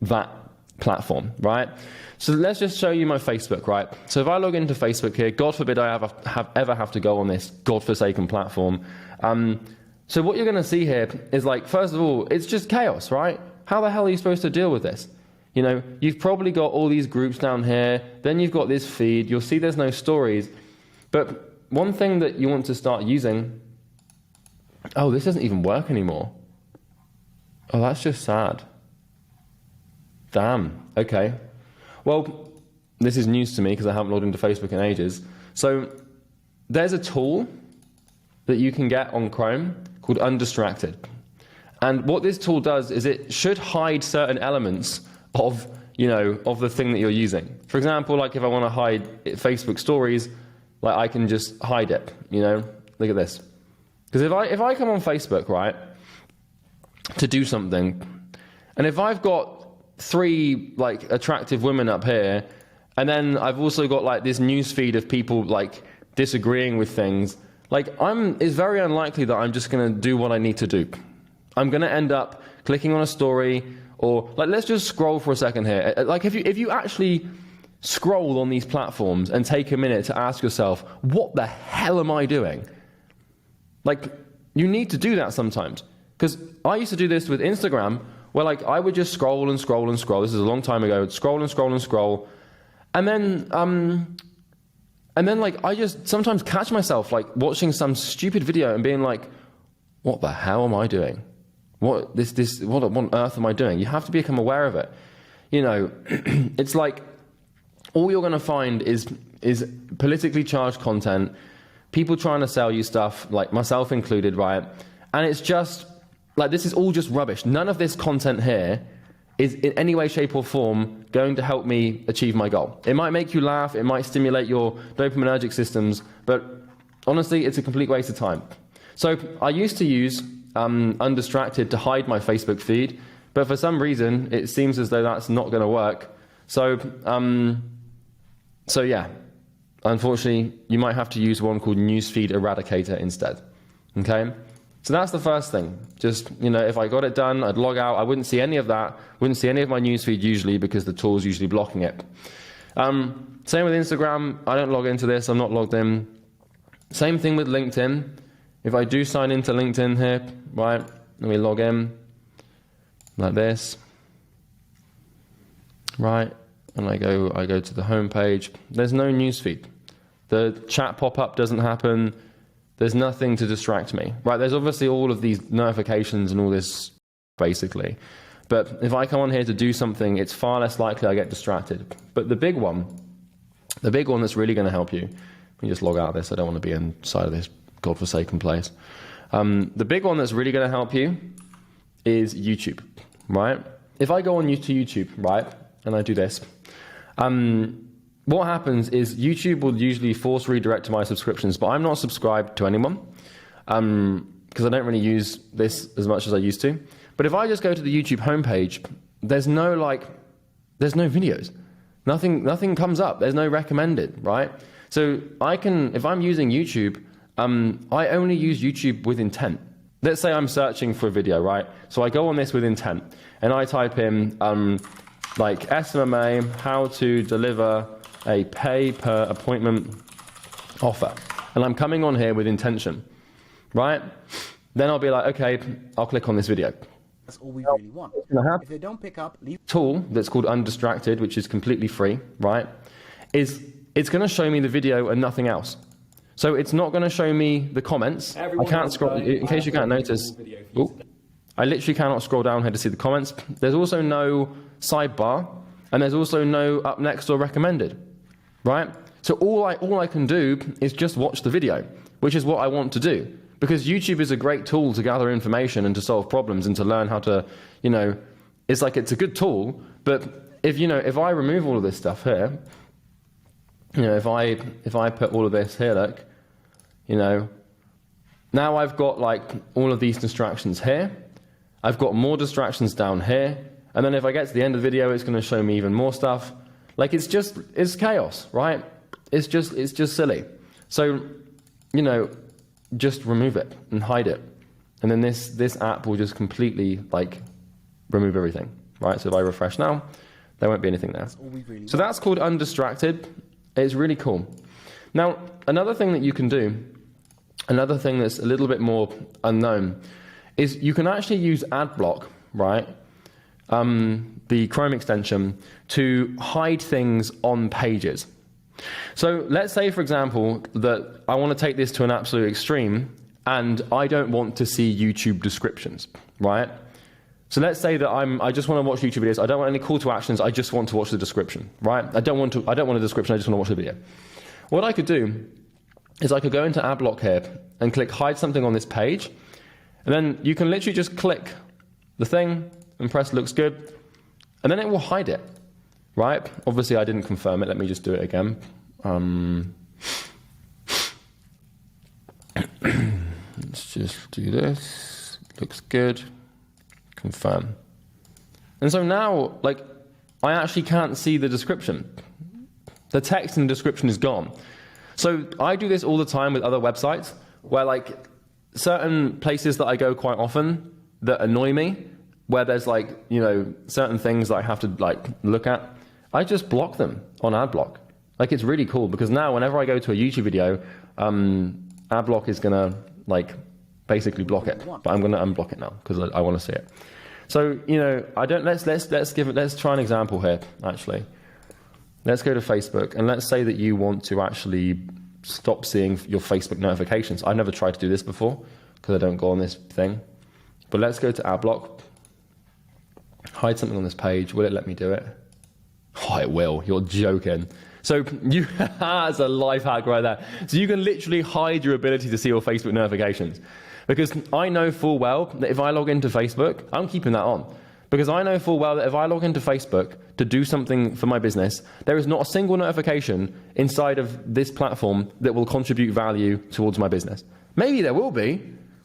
that platform, right? So let's just show you my Facebook, right? So if I log into Facebook here, God forbid I ever have to go on this godforsaken platform. So what you're going to see here is, like, first of all, it's just chaos, right? How the hell are you supposed to deal with this? You've probably got all these groups down here, then you've got this feed, you'll see there's no stories. But one thing that you want to start using, oh, this doesn't even work anymore. Oh, that's just sad. Damn, okay. Well, this is news to me because I haven't logged into Facebook in ages. So there's a tool that you can get on Chrome called Undistracted. And what this tool does is it should hide certain elements of the thing that you're using. For example, like if I want to hide Facebook stories, like I can just hide it, Look at this. Because if I come on Facebook, right, to do something, and if I've got 3 like attractive women up here, and then I've also got like this news feed of people like disagreeing with things, like it's very unlikely that I'm just going to do what I need to do. I'm going to end up clicking on a story, or like, let's just scroll for a second here. Like if you actually scroll on these platforms and take a minute to ask yourself, what the hell am I doing? Like, you need to do that sometimes. Because I used to do this with Instagram, where like I would just scroll and scroll and scroll. This is a long time ago. Scroll and scroll and scroll. And then like I just sometimes catch myself like watching some stupid video and being like, what the hell am I doing? What on earth am I doing? You have to become aware of it. It's like all you're going to find is politically charged content, people trying to sell you stuff, like myself included, right? And it's just like, this is all just rubbish. None of this content here is in any way, shape, or form going to help me achieve my goal. It might make you laugh, it might stimulate your dopaminergic systems, but honestly, it's a complete waste of time. So I used to use Undistracted to hide my Facebook feed, but for some reason, it seems as though that's not going to work. So yeah, unfortunately, you might have to use one called Newsfeed Eradicator instead. Okay? So that's the first thing. Just, if I got it done, I'd log out. I wouldn't see any of that. Wouldn't see any of my newsfeed usually because the tool's usually blocking it. Same with Instagram. I don't log into this. I'm not logged in. Same thing with LinkedIn. If I do sign into LinkedIn here, right, let me log in like this, right, and I go to the home page. There's no newsfeed. The chat pop-up doesn't happen. There's nothing to distract me, right? There's obviously all of these notifications and all this, basically. But if I come on here to do something, it's far less likely I get distracted. But the big one that's really going to help you, let me just log out of this. I don't want to be inside of this godforsaken place. The big one that's really going to help you is YouTube, right? If I go on to YouTube, right, and I do this, what happens is YouTube will usually force redirect to my subscriptions, but I'm not subscribed to anyone. because I don't really use this as much as I used to. But if I just go to the YouTube homepage, there's no videos. Nothing comes up. There's no recommended, right? So if I'm using YouTube, I only use YouTube with intent. Let's say I'm searching for a video, right? So I go on this with intent, and I type in like SMMA, how to deliver a pay per appointment offer. And I'm coming on here with intention, right? Then I'll be like, okay, I'll click on this video. That's all we really want. If they don't pick up, leave. Tool that's called Undistracted, which is completely free, right? It's going to show me the video and nothing else. So it's not going to show me the comments. I can't scroll, in case you can't notice. I literally cannot scroll down here to see the comments. There's also no sidebar, and there's also no up next or recommended, right? So all I can do is just watch the video, which is what I want to do. Because YouTube is a great tool to gather information and to solve problems and to learn how to, it's a good tool, but if I remove all of this stuff here, if I put all of this here, look, now I've got like all of these distractions here. I've got more distractions down here. And then if I get to the end of the video, it's going to show me even more stuff. Like it's chaos, right? It's just silly. So, just remove it and hide it. And then this app will just completely like remove everything, right? So if I refresh now, there won't be anything there. So that's called Undistracted. It's really cool. Now, another thing that you can do, another thing that's a little bit more unknown, is you can actually use AdBlock, right? The Chrome extension, to hide things on pages. So let's say, for example, that I want to take this to an absolute extreme and I don't want to see YouTube descriptions, right? So let's say that I just want to watch YouTube videos. I don't want any call to actions. I just want to watch the description, right? I don't want a description. I just want to watch the video. What I could do is I could go into AdBlock here and click hide something on this page. And then you can literally just click the thing and press looks good. And then it will hide it, right? Obviously I didn't confirm it. Let me just do it again. Let's just do this. Looks good. Confirm. And so now, I actually can't see the description. The text in the description is gone. So I do this all the time with other websites where certain places that I go quite often that annoy me, where there's certain things that I have to look at, I just block them on AdBlock. It's really cool because now whenever I go to a YouTube video, AdBlock is gonna basically block it, but I'm gonna unblock it now because I want to see it. So let's try an example here. Actually, let's go to Facebook and let's say that you want to actually stop seeing your Facebook notifications. I've never tried to do this before because I don't go on this thing. But let's go to AdBlock. Hide something on this page. Will it let me do it? Oh, it will. You're joking. So that's a life hack right there. So you can literally hide your ability to see your Facebook notifications. Because I know full well that if I log into Facebook, I'm keeping that on. Because I know full well that if I log into Facebook to do something for my business, there is not a single notification inside of this platform that will contribute value towards my business. Maybe there will be,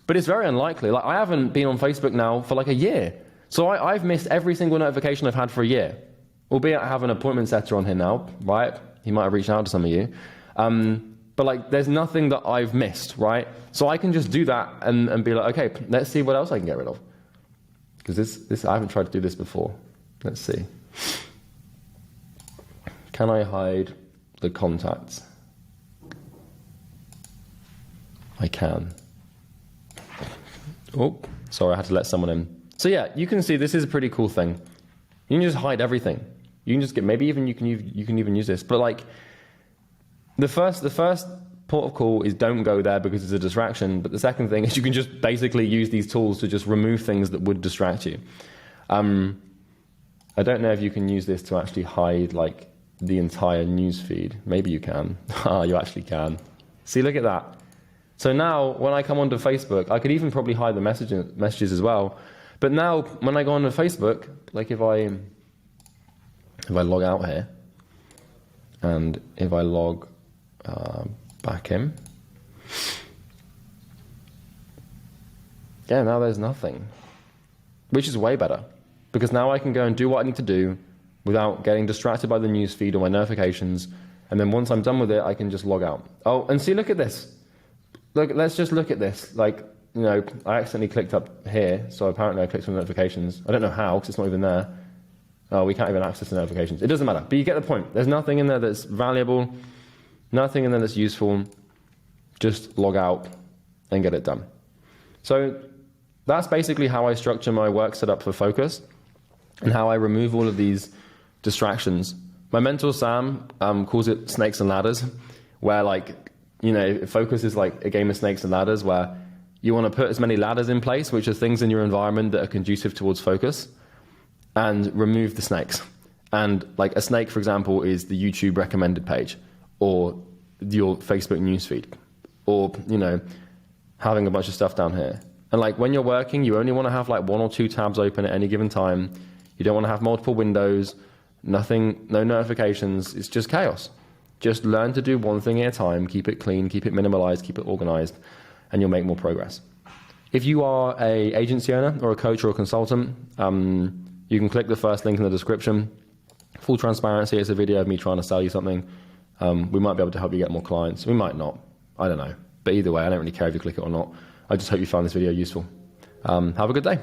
but it's very unlikely. I haven't been on Facebook now for a year. So I've missed every single notification I've had for a year. Albeit I have an appointment setter on here now, right? He might have reached out to some of you. But there's nothing that I've missed, right? So I can just do that and be like, okay, let's see what else I can get rid of. Because this I haven't tried to do this before. Let's see. Can I hide the contacts? I can. Oh, sorry, I had to let someone in. So yeah, you can see this is a pretty cool thing. You can just hide everything. You can just get, maybe even you can even use this. But the first port of call is don't go there because it's a distraction. But the second thing is you can just basically use these tools to just remove things that would distract you. I don't know if you can use this to actually hide the entire news feed. Maybe you can. You actually can. See, look at that. So now when I come onto Facebook, I could even probably hide the messages as well. But now when I go onto Facebook, if I log out here and if I log back in, yeah, now there's nothing, which is way better because now I can go and do what I need to do without getting distracted by the news feed or my notifications. And then once I'm done with it, I can just log out. Oh, and see, look at this. Look, let's just look at this. Like, you know, I accidentally clicked up here, so apparently I clicked on notifications. I don't know how, because it's not even there. Oh, we can't even access the notifications. It doesn't matter, but you get the point. There's nothing in there that's valuable, nothing in there that's useful. Just log out and get it done. So that's basically how I structure my work setup for focus and how I remove all of these distractions. My mentor, Sam, calls it snakes and ladders, where, like, you know, focus is like a game of snakes and ladders where you want to put as many ladders in place, which are things in your environment that are conducive towards focus, and remove the snakes. And like a snake, for example, is the YouTube recommended page or your Facebook newsfeed or, you know, having a bunch of stuff down here. And like when you're working, you only want to have like 1 or 2 tabs open at any given time. You don't want to have multiple windows, nothing, no notifications. It's just chaos. Just learn to do one thing at a time, keep it clean, keep it minimalized, keep it organized, and you'll make more progress. If you are an agency owner or a coach or a consultant, you can click the first link in the description. Full transparency, it's a video of me trying to sell you something. We might be able to help you get more clients. We might not. I don't know. But either way, I don't really care if you click it or not. I just hope you found this video useful. Have a good day.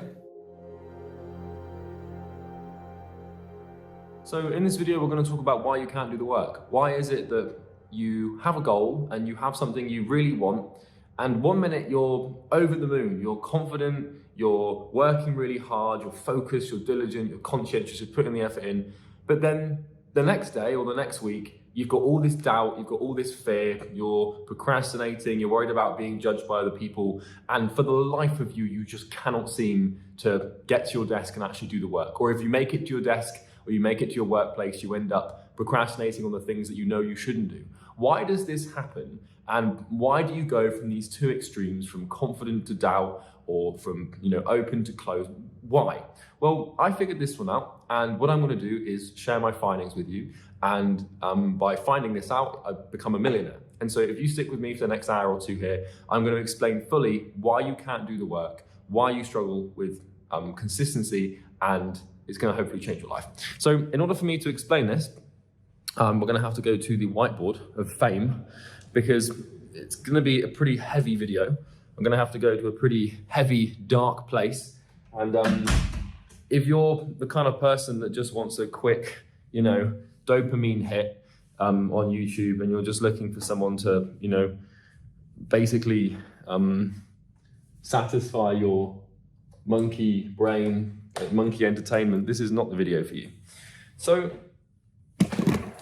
So in this video, we're going to talk about why you can't do the work. Why is it that you have a goal and you have something you really want, and 1 minute you're over the moon, you're confident, you're working really hard, you're focused, you're diligent, you're conscientious, you're putting the effort in, but then the next day or the next week, you've got all this doubt, you've got all this fear, you're procrastinating, you're worried about being judged by other people, and for the life of you, you just cannot seem to get to your desk and actually do the work. Or if you make it to your desk or you make it to your workplace, you end up procrastinating on the things that you know you shouldn't do. Why does this happen? And why do you go from these two extremes, from confident to doubt, or from, you know, open to closed? Why? Well, I figured this one out, and what I'm going to do is share my findings with you. And by finding this out, I've become a millionaire. And so if you stick with me for the next hour or two here, I'm going to explain fully why you can't do the work, why you struggle with consistency, and it's going to hopefully change your life. So in order for me to explain this, we're going to have to go to the whiteboard of fame, because it's going to be a pretty heavy video. I'm going to have to go to a pretty heavy, dark place. And if you're the kind of person that just wants a quick, you know, dopamine hit on YouTube, and you're just looking for someone to, you know, basically satisfy your monkey brain, like monkey entertainment, this is not the video for you. So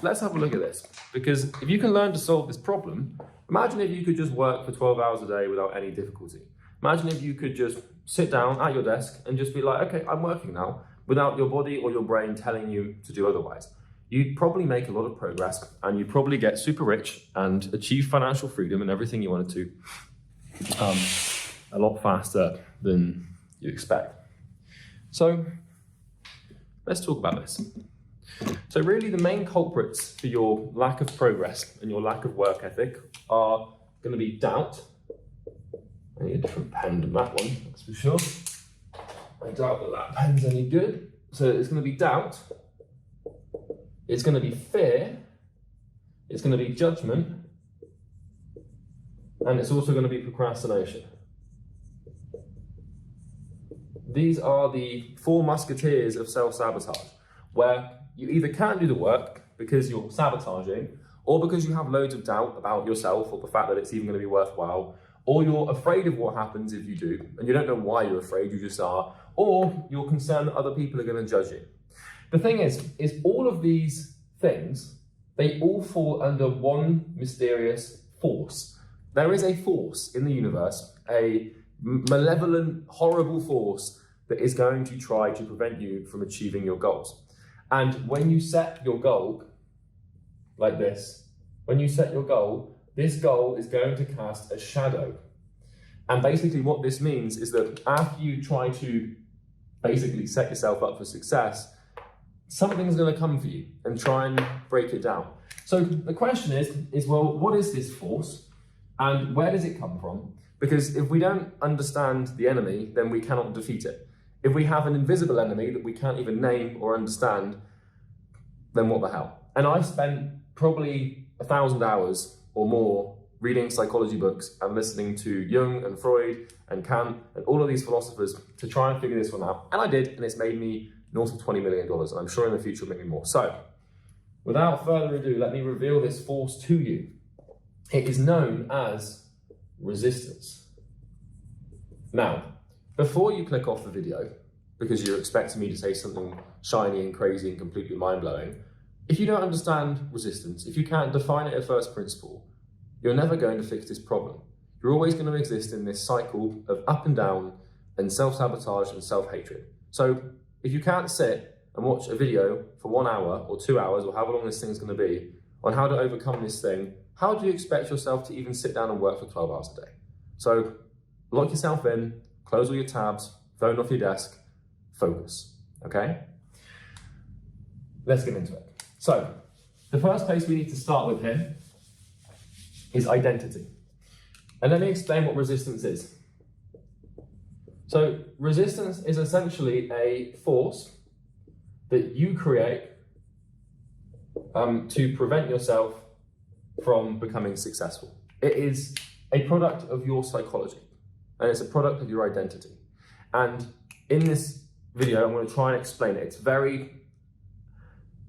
let's have a look at this, because if you can learn to solve this problem, imagine if you could just work for 12 hours a day without any difficulty. Imagine if you could just sit down at your desk and just be like, okay, I'm working now, without your body or your brain telling you to do otherwise. You'd probably make a lot of progress, and you'd probably get super rich and achieve financial freedom and everything you wanted to a lot faster than you expect. So let's talk about this. So really the main culprits for your lack of progress and your lack of work ethic are going to be doubt. I need a different pen than that one, that's for sure. I doubt that that pen's any good. So it's going to be doubt, it's going to be fear, it's going to be judgment, and it's also going to be procrastination. These are the 4 musketeers of self-sabotage, where you either can't do the work because you're sabotaging, or because you have loads of doubt about yourself or the fact that it's even going to be worthwhile, or you're afraid of what happens if you do, and you don't know why you're afraid, you just are, or you're concerned that other people are going to judge you. The thing is all of these things, they all fall under one mysterious force. There is a force in the universe, a malevolent, horrible force that is going to try to prevent you from achieving your goals. And when you set your goal like this, when you set your goal, this goal is going to cast a shadow. And basically what this means is that after you try to basically set yourself up for success, something's going to come for you and try and break it down. So the question is, well, what is this force and where does it come from? Because if we don't understand the enemy, then we cannot defeat it. If we have an invisible enemy that we can't even name or understand, then what the hell? And I've spent probably 1,000 hours or more reading psychology books and listening to Jung and Freud and Kant and all of these philosophers to try and figure this one out. And I did, and it's made me north of $20 million, and I'm sure in the future it'll make me more. So, without further ado, let me reveal this force to you. It is known as resistance. Now, before you click off the video, because you're expecting me to say something shiny and crazy and completely mind-blowing, if you don't understand resistance, if you can't define it at first principle, you're never going to fix this problem. You're always going to exist in this cycle of up and down and self-sabotage and self-hatred. So if you can't sit and watch a video for 1 hour or 2 hours or however long this thing's going to be on how to overcome this thing, how do you expect yourself to even sit down and work for 12 hours a day? So lock yourself in, close all your tabs, phone off your desk, focus, okay? Let's get into it. So the first place we need to start with here is identity. And let me explain what resistance is. So resistance is essentially a force that you create to prevent yourself from becoming successful. It is a product of your psychology, and it's a product of your identity. And in this video, I'm going to try and explain it. It's very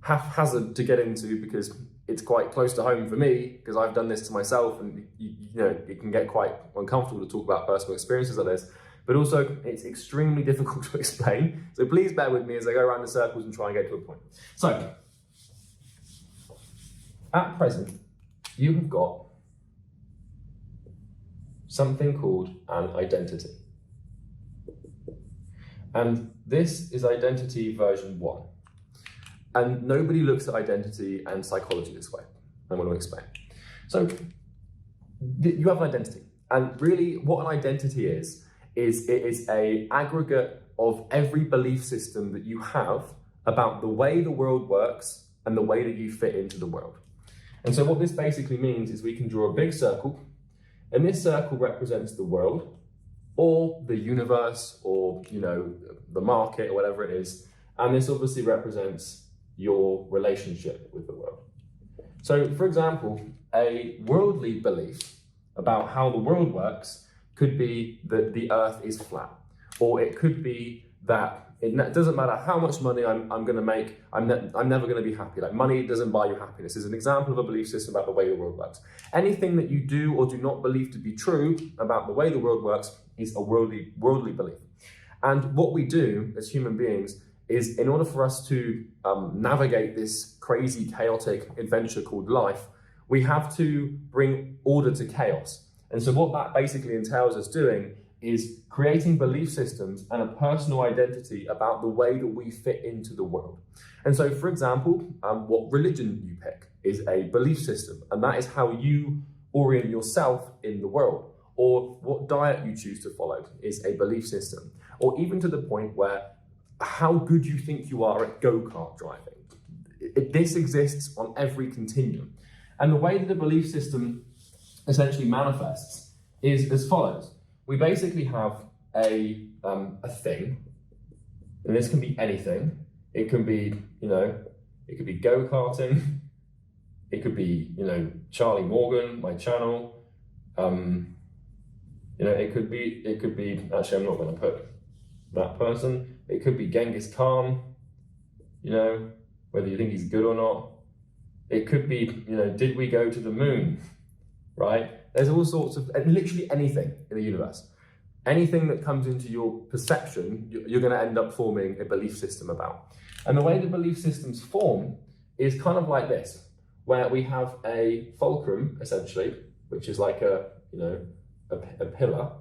haphazard to get into because it's quite close to home for me, because I've done this to myself, and you know, it can get quite uncomfortable to talk about personal experiences like this, but also it's extremely difficult to explain. So please bear with me as I go around in circles and try and get to a point. So, at present, you have got something called an identity. And this is identity version 1. And nobody looks at identity and psychology this way. I'm going to explain. So you have an identity. And really what an identity is it is an aggregate of every belief system that you have about the way the world works and the way that you fit into the world. And so what this basically means is we can draw a big circle, and this circle represents the world, or the universe, or, you know, the market, or whatever it is. And this obviously represents your relationship with the world. So, for example, a worldly belief about how the world works could be that the earth is flat, or it could be that it doesn't matter how much money I'm going to make, I'm never going to be happy. Like, money doesn't buy you happiness. This is an example of a belief system about the way the world works. Anything that you do or do not believe to be true about the way the world works is a worldly belief. And what we do as human beings is, in order for us to navigate this crazy, chaotic adventure called life, we have to bring order to chaos. And so what that basically entails us doing is creating belief systems and a personal identity about the way that we fit into the world. And so, for example, what religion you pick is a belief system, and that is how you orient yourself in the world. Or what diet you choose to follow is a belief system. Or even to the point where how good you think you are at go-kart driving. This exists on every continuum. And the way that the belief system essentially manifests is as follows. We basically have a thing, and this can be anything. It can be, you know, it could be go-karting. It could be, you know, Charlie Morgan, my channel. You know, it could be, actually, I'm not going to put that person. It could be Genghis Khan, you know, whether you think he's good or not. It could be, you know, did we go to the moon, right? There's all sorts of, literally anything in the universe. Anything that comes into your perception, you're going to end up forming a belief system about. And the way the belief systems form is kind of like this, where we have a fulcrum, essentially, which is like a, you know, a pillar.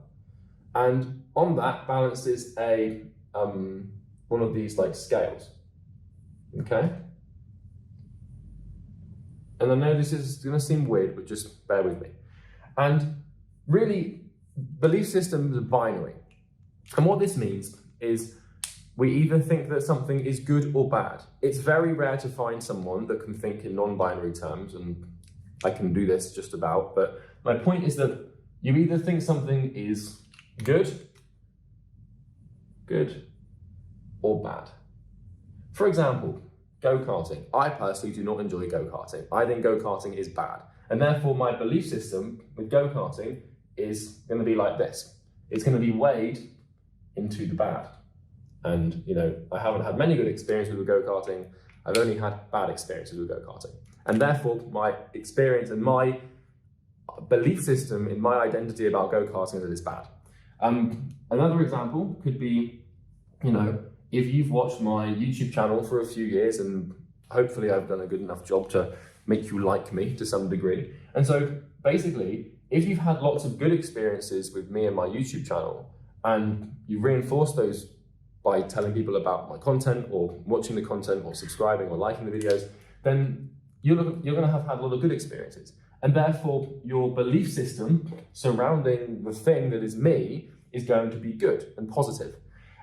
And on that balances a one of these like scales, okay? And I know this is going to seem weird, but just bear with me. And really, belief systems are binary. And what this means is we either think that something is good or bad. It's very rare to find someone that can think in non-binary terms, and I can do this just about, but my point is that you either think something is good, or bad. For example, go-karting. I personally do not enjoy go-karting. I think go-karting is bad. And therefore my belief system with go-karting is going to be like this. It's going to be weighed into the bad. And, you know, I haven't had many good experiences with go-karting. I've only had bad experiences with go-karting. And therefore my experience and my belief system in my identity about go-karting is that it's bad. Another example could be, you know, if you've watched my YouTube channel for a few years, and hopefully I've done a good enough job to make you like me to some degree. And so basically, if you've had lots of good experiences with me and my YouTube channel, and you reinforce those by telling people about my content or watching the content or subscribing or liking the videos, then you're going to have had a lot of good experiences. And therefore, your belief system surrounding the thing that is me is going to be good and positive.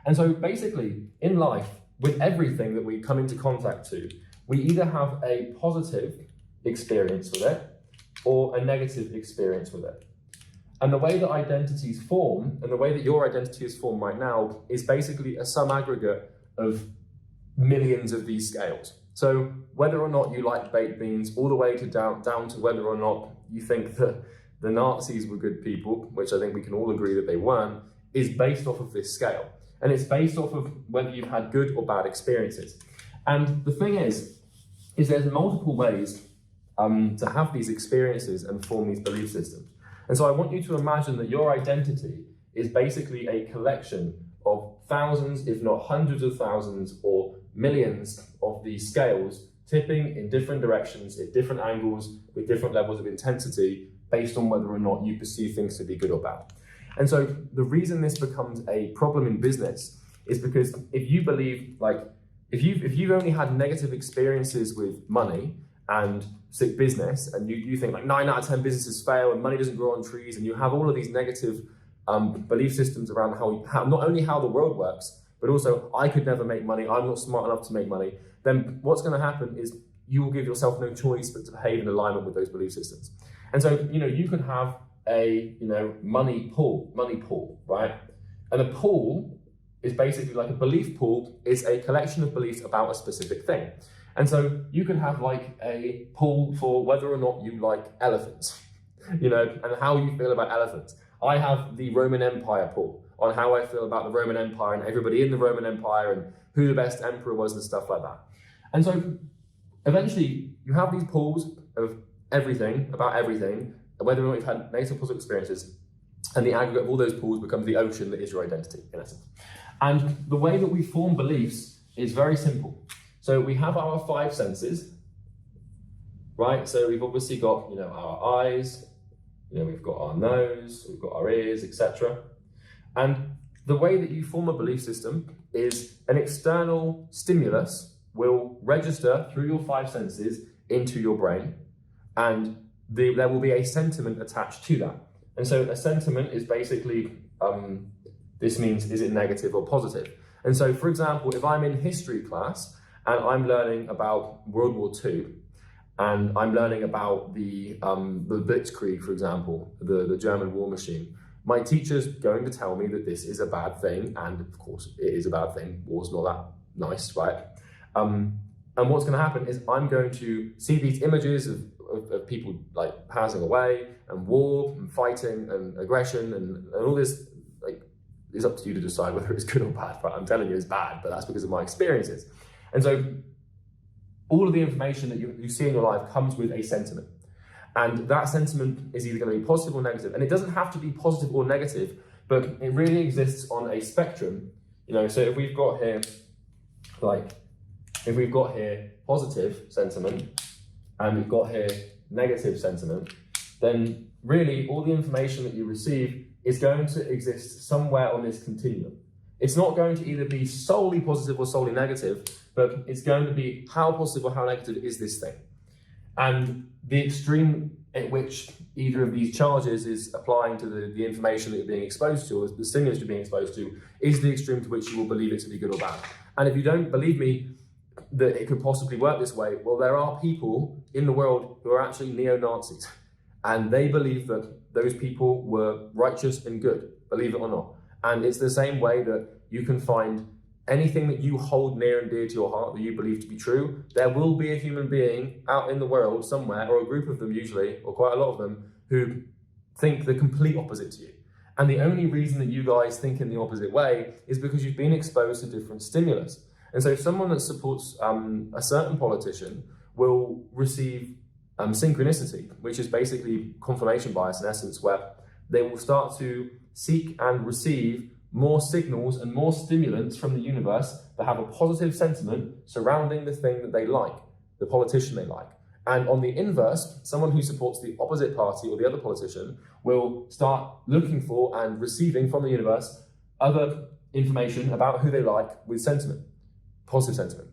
And so basically, in life, with everything that we come into contact to, we either have a positive experience with it or a negative experience with it. And the way that identities form, and the way that your identity is formed right now, is basically a sum aggregate of millions of these scales. So whether or not you like baked beans, all the way to down to whether or not you think that the Nazis were good people, which I think we can all agree that they weren't, is based off of this scale. And it's based off of whether you've had good or bad experiences. And the thing is there's multiple ways to have these experiences and form these belief systems. And so I want you to imagine that your identity is basically a collection of thousands, if not hundreds of thousands or millions of these scales tipping in different directions, at different angles, with different levels of intensity, based on whether or not you perceive things to be good or bad. And so the reason this becomes a problem in business is because if you believe, like, if you've only had negative experiences with money and sick business, and you think like 9 out of 10 businesses fail and money doesn't grow on trees, and you have all of these negative belief systems around how not only how the world works, but also I could never make money, I'm not smart enough to make money, then what's going to happen is you will give yourself no choice but to behave in alignment with those belief systems. And so, you know, you could have a, you know, money pool, right? And a pool is basically like a belief pool is a collection of beliefs about a specific thing. And so you could have like a pool for whether or not you like elephants, you know, and how you feel about elephants. I have the Roman Empire pool on how I feel about the Roman Empire and everybody in the Roman Empire and who the best emperor was and stuff like that. And so eventually you have these pools of everything, about everything, whether or not you've had negative positive experiences, and the aggregate of all those pools becomes the ocean that is your identity, in essence. And the way that we form beliefs is very simple. So we have our 5 senses, right? So we've obviously got, you know, our eyes, you know, we've got our nose, we've got our ears, etc. And the way that you form a belief system is an external stimulus will register through your 5 senses into your brain, and there will be a sentiment attached to that. And so a sentiment is basically, this means, is it negative or positive? And so, for example, if I'm in history class and I'm learning about World War II, and I'm learning about the Blitzkrieg, for example, the German war machine, my teacher's going to tell me that this is a bad thing, and of course it is a bad thing. War's not that nice, right? And what's going to happen is I'm going to see these images of people like passing away, and war, and fighting, and aggression, and all this. Like, it's up to you to decide whether it's good or bad, but I'm telling you it's bad, but that's because of my experiences. And so all of the information that you see in your life comes with a sentiment. And that sentiment is either going to be positive or negative. And it doesn't have to be positive or negative, but it really exists on a spectrum. You know, so if we've got here, positive sentiment, and we've got here negative sentiment, then really all the information that you receive is going to exist somewhere on this continuum. It's not going to either be solely positive or solely negative, but it's going to be how positive or how negative is this thing. And the extreme at which either of these charges is applying to the information that you're being exposed to, or the stimulus you're being exposed to, is the extreme to which you will believe it to be good or bad. And if you don't believe me that it could possibly work this way, well, there are people in the world who are actually neo-Nazis. And they believe that those people were righteous and good, believe it or not. And it's the same way that you can find anything that you hold near and dear to your heart that you believe to be true. There will be a human being out in the world somewhere, or a group of them usually, or quite a lot of them, who think the complete opposite to you. And the only reason that you guys think in the opposite way is because you've been exposed to different stimulus. And so someone that supports a certain politician will receive synchronicity, which is basically confirmation bias in essence, where they will start to seek and receive more signals and more stimulants from the universe that have a positive sentiment surrounding the thing that they like, the politician they like. And on the inverse, someone who supports the opposite party or the other politician will start looking for and receiving from the universe other information about who they like with sentiment, positive sentiment.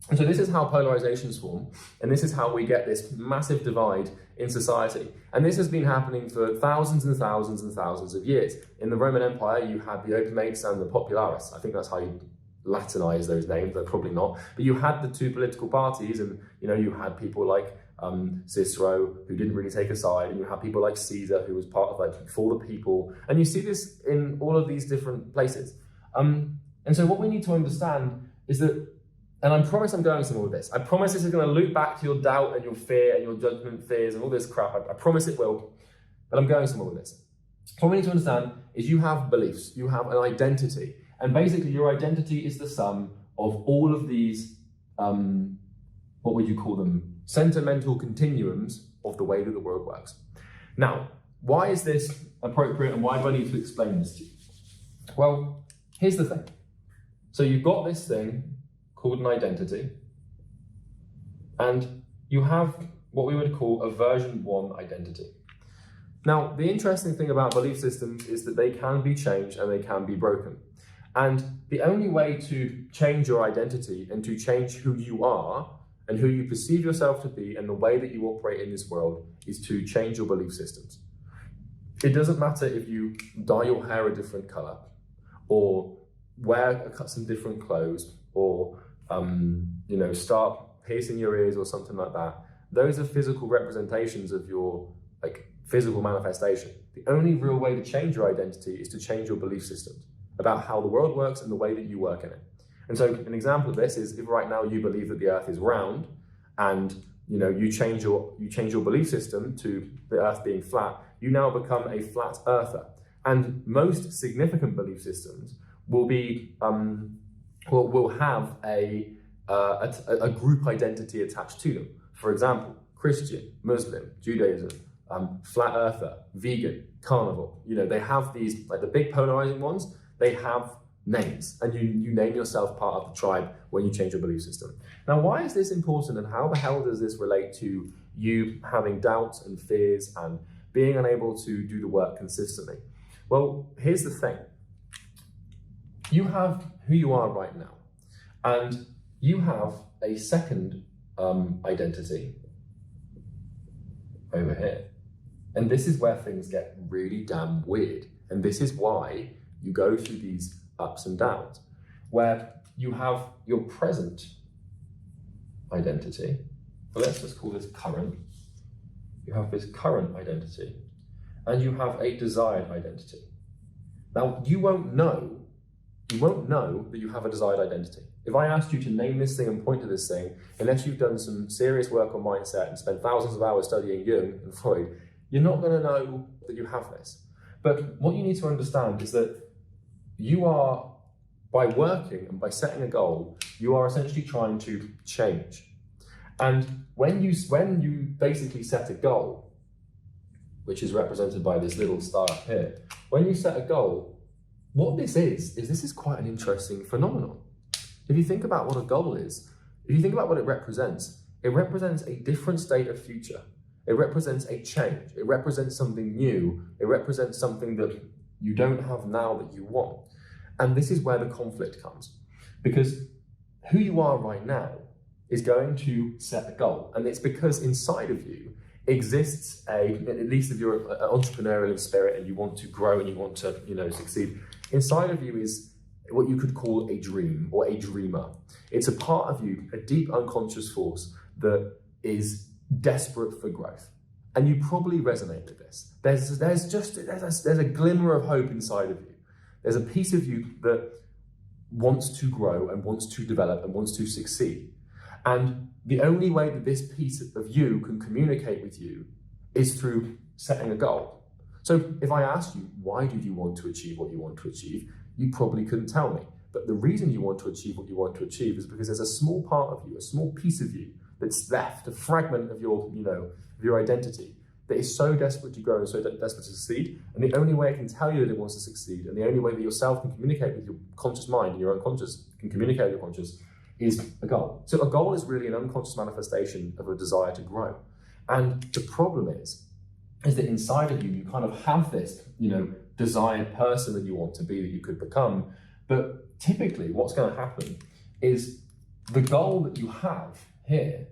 And so this is how polarizations form, and this is how we get this massive divide in society. And this has been happening for thousands and thousands and thousands of years. In the Roman Empire, you had the Optimates and the Populares. I think that's how you Latinize those names, but probably not. But you had the two political parties, and you had people like Cicero, who didn't really take a side, and you had people like Caesar, who was part of like for the people. And you see this in all of these different places. And so what we need to understand is that, and I promise I'm going somewhere with this. I promise this is going to loop back to your doubt and your fear and your judgment fears and all this crap. I promise it will, but I'm going somewhere with this. What we need to understand is you have beliefs, you have an identity, and basically your identity is the sum of all of these, what would you call them? Sentimental continuums of the way that the world works. Now, why is this appropriate and why do I need to explain this to you? Well, here's the thing. So you've got this thing called an identity, and you have what we would call a version 1 identity. Now, the interesting thing about belief systems is that they can be changed and they can be broken. And the only way to change your identity and to change who you are and who you perceive yourself to be and the way that you operate in this world is to change your belief systems. It doesn't matter if you dye your hair a different color or wear some different clothes or start piercing your ears or something like that. Those are physical representations of your physical manifestation. The only real way to change your identity is to change your belief systems about how the world works and the way that you work in it. And so an example of this is if right now you believe that the earth is round and you change your belief system to the earth being flat, you now become a flat earther. And most significant belief systems will be will have a group identity attached to them. For example, Christian, Muslim, Judaism, flat earther, vegan, carnivore. They have these, like the big polarizing ones, they have names, and you name yourself part of the tribe when you change your belief system. Now, why is this important, and how the hell does this relate to you having doubts and fears and being unable to do the work consistently? Well, here's the thing. You have who you are right now, and you have a second identity over here. And this is where things get really damn weird. And this is why you go through these ups and downs, where you have your present identity. So let's just call this current. You have this current identity, and you have a desired identity. Now, you won't know that you have a desired identity. If I asked you to name this thing and point to this thing, unless you've done some serious work on mindset and spent thousands of hours studying Jung and Freud, you're not going to know that you have this. But what you need to understand is that you are, by working and by setting a goal, you are essentially trying to change. And when you basically set a goal, which is represented by this little star up here, when you set a goal, what this is quite an interesting phenomenon. If you think about what a goal is, if you think about what it represents a different state of future. It represents a change. It represents something new. It represents something that you don't have now that you want. And this is where the conflict comes. Because who you are right now is going to set a goal. And it's because inside of you exists at least if you're an entrepreneurial in spirit and you want to grow and you want to, succeed, inside of you is what you could call a dream or a dreamer. It's a part of you, a deep unconscious force that is desperate for growth. and you probably resonate with this. There's a glimmer of hope inside of you. There's a piece of you that wants to grow and wants to develop and wants to succeed. And the only way that this piece of you can communicate with you is through setting a goal. So if I asked you, why do you want to achieve what you want to achieve? You probably couldn't tell me. But the reason you want to achieve what you want to achieve is because there's a small part of you, a small piece of you that's left, a fragment of your, of your identity that is so desperate to grow and so desperate to succeed. And the only way it can tell you that it wants to succeed, and the only way that yourself can communicate with your conscious mind and your unconscious can communicate with your conscious, is a goal. So a goal is really an unconscious manifestation of a desire to grow. And the problem is that inside of you, you kind of have this, desired person that you want to be, that you could become. But typically what's going to happen is the goal that you have here,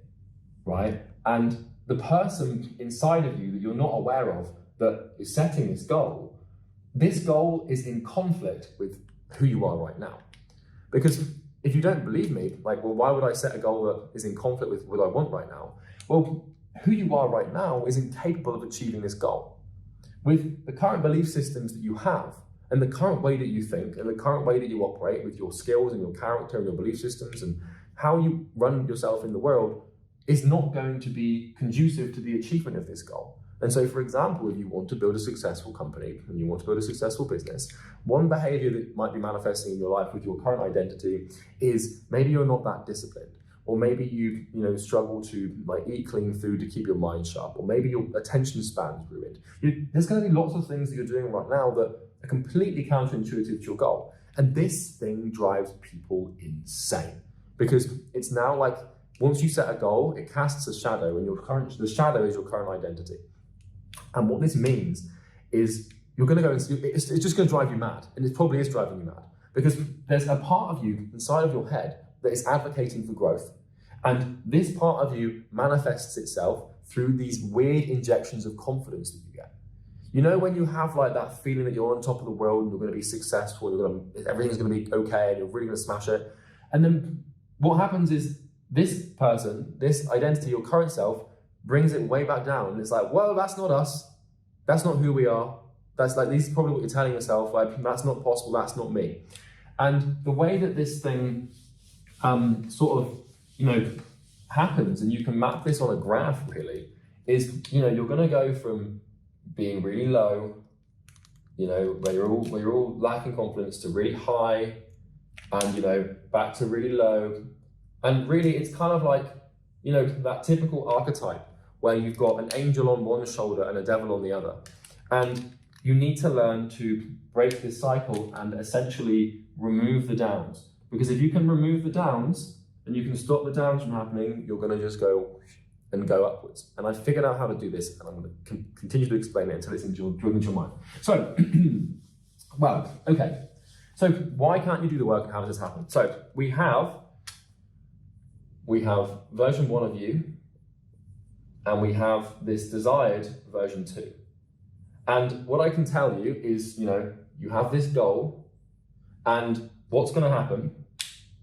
right? And the person inside of you that you're not aware of that is setting this goal is in conflict with who you are right now. Because if you don't believe me, why would I set a goal that is in conflict with what I want right now? Well, who you are right now is incapable of achieving this goal. With the current belief systems that you have, and the current way that you think, and the current way that you operate with your skills and your character and your belief systems and how you run yourself in the world, is not going to be conducive to the achievement of this goal. And so, for example, if you want to build a successful company and you want to build a successful business, one behavior that might be manifesting in your life with your current identity is maybe you're not that disciplined, or maybe you struggle to eat clean food to keep your mind sharp, or maybe your attention span is ruined. There's going to be lots of things that you're doing right now that are completely counterintuitive to your goal. And this thing drives people insane, because it's now once you set a goal, it casts a shadow, and the shadow is your current identity. And what this means is you're going to go and it's just going to drive you mad, and it probably is driving you mad, because there's a part of you inside of your head that is advocating for growth. And this part of you manifests itself through these weird injections of confidence that you get. When you have that feeling that you're on top of the world and you're going to be successful, everything's going to be okay, and you're really going to smash it. And then what happens is this person, this identity, your current self, brings it way back down. And it's well, that's not us. That's not who we are. That's this is probably what you're telling yourself. That's not possible. That's not me. And the way that this thing happens, and you can map this on a graph really, is, you're going to go from being really low, where you're all lacking confidence, to really high, and, back to really low. And really, it's kind of that typical archetype where you've got an angel on one shoulder and a devil on the other. And you need to learn to break this cycle and essentially remove the downs. Because if you can remove the downs and you can stop the downs from happening, you're going to just go upwards. And I figured out how to do this, and I'm going to continue to explain it until it's drilled into your mind. So, okay. So why can't you do the work, and how does this happen? So we have version 1 of you, and we have this desired version 2. And what I can tell you is, you have this goal, and what's going to happen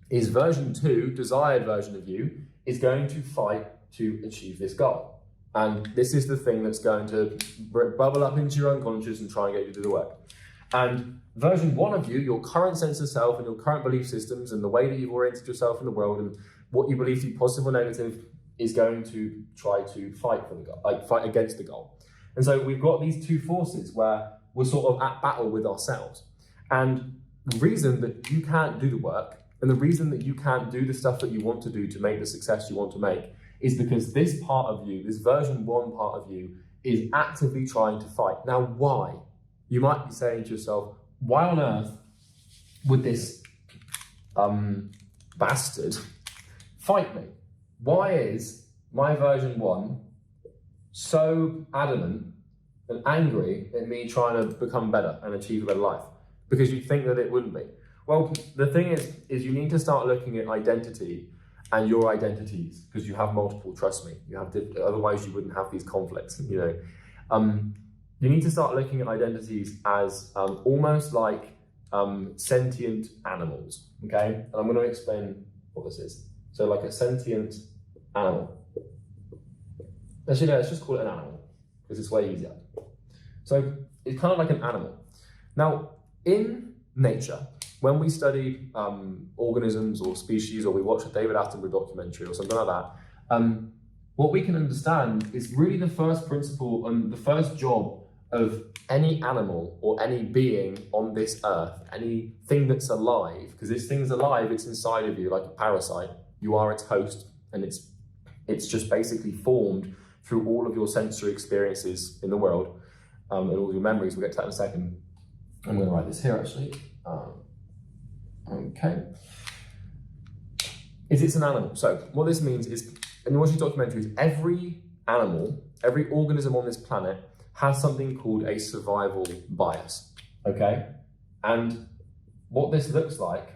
is version 2, desired version of you, is going to fight to achieve this goal. And this is the thing that's going to bubble up into your unconscious and try and get you to do the work. And version 1 of you, your current sense of self and your current belief systems and the way that you've oriented yourself in the world and what you believe to be positive or negative, is going to try to fight for the goal, fight against the goal. And so we've got these two forces where we're sort of at battle with ourselves. And the reason that you can't do the work, and the reason that you can't do the stuff that you want to do to make the success you want to make, is because this part of you, this version 1 part of you, is actively trying to fight. Now, why? You might be saying to yourself, why on earth would this bastard fight me? Why is my version 1 so adamant and angry at me trying to become better and achieve a better life? Because you think that it wouldn't be. Well, the thing is you need to start looking at identity and your identities, because you have multiple, trust me. You have otherwise you wouldn't have these conflicts, You need to start looking at identities as almost like sentient animals, okay? And I'm going to explain what this is. So like a sentient animal. Actually, no, let's just call it an animal. because it's way easier. So it's kind of like an animal. Now, in nature, when we study organisms or species, or we watch a David Attenborough documentary or something like that, what we can understand is really the first principle and the first job of any animal or any being on this earth, anything that's alive, because this thing's alive, it's inside of you like a parasite. You are its host, and it's just basically formed through all of your sensory experiences in the world, and all your memories. We'll get to that in a second. I'm going to write this here actually. Okay. It's an animal. So what this means is, in watching documentaries, every animal, every organism on this planet has something called a survival bias, okay? And what this looks like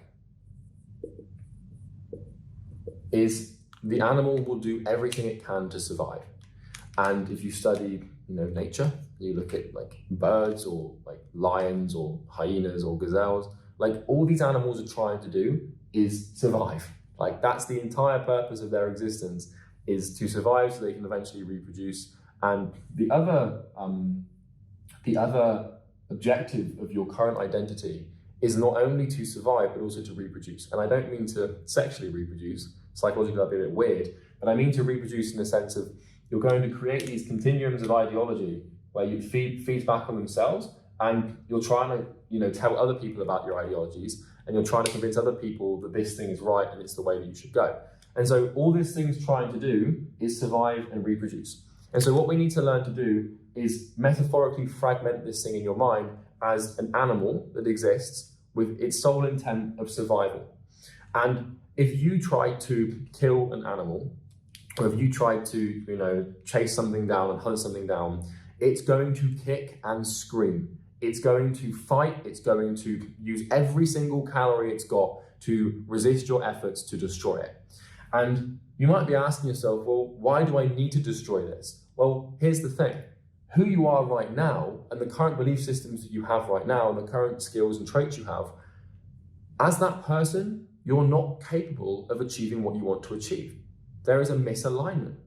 is the animal will do everything it can to survive. And if you study, nature, you look at like birds or like lions or hyenas or gazelles, like all these animals are trying to do is survive. Like that's the entire purpose of their existence, is to survive so they can eventually reproduce. And the other objective of your current identity is not only to survive, but also to reproduce. And I don't mean to sexually reproduce. Psychologically, that'd be a bit weird, but I mean to reproduce in the sense of you're going to create these continuums of ideology where you feed back on themselves, and you're trying to, tell other people about your ideologies, and you're trying to convince other people that this thing is right and it's the way that you should go. And so all this thing's trying to do is survive and reproduce. And so what we need to learn to do is metaphorically fragment this thing in your mind as an animal that exists with its sole intent of survival. And if you try to kill an animal, or if you try to, chase something down and hunt something down, it's going to kick and scream. It's going to fight. It's going to use every single calorie it's got to resist your efforts to destroy it. And you might be asking yourself, well, why do I need to destroy this? Well, here's the thing. Who you are right now and the current belief systems that you have right now and the current skills and traits you have, as that person, you're not capable of achieving what you want to achieve. There is a misalignment.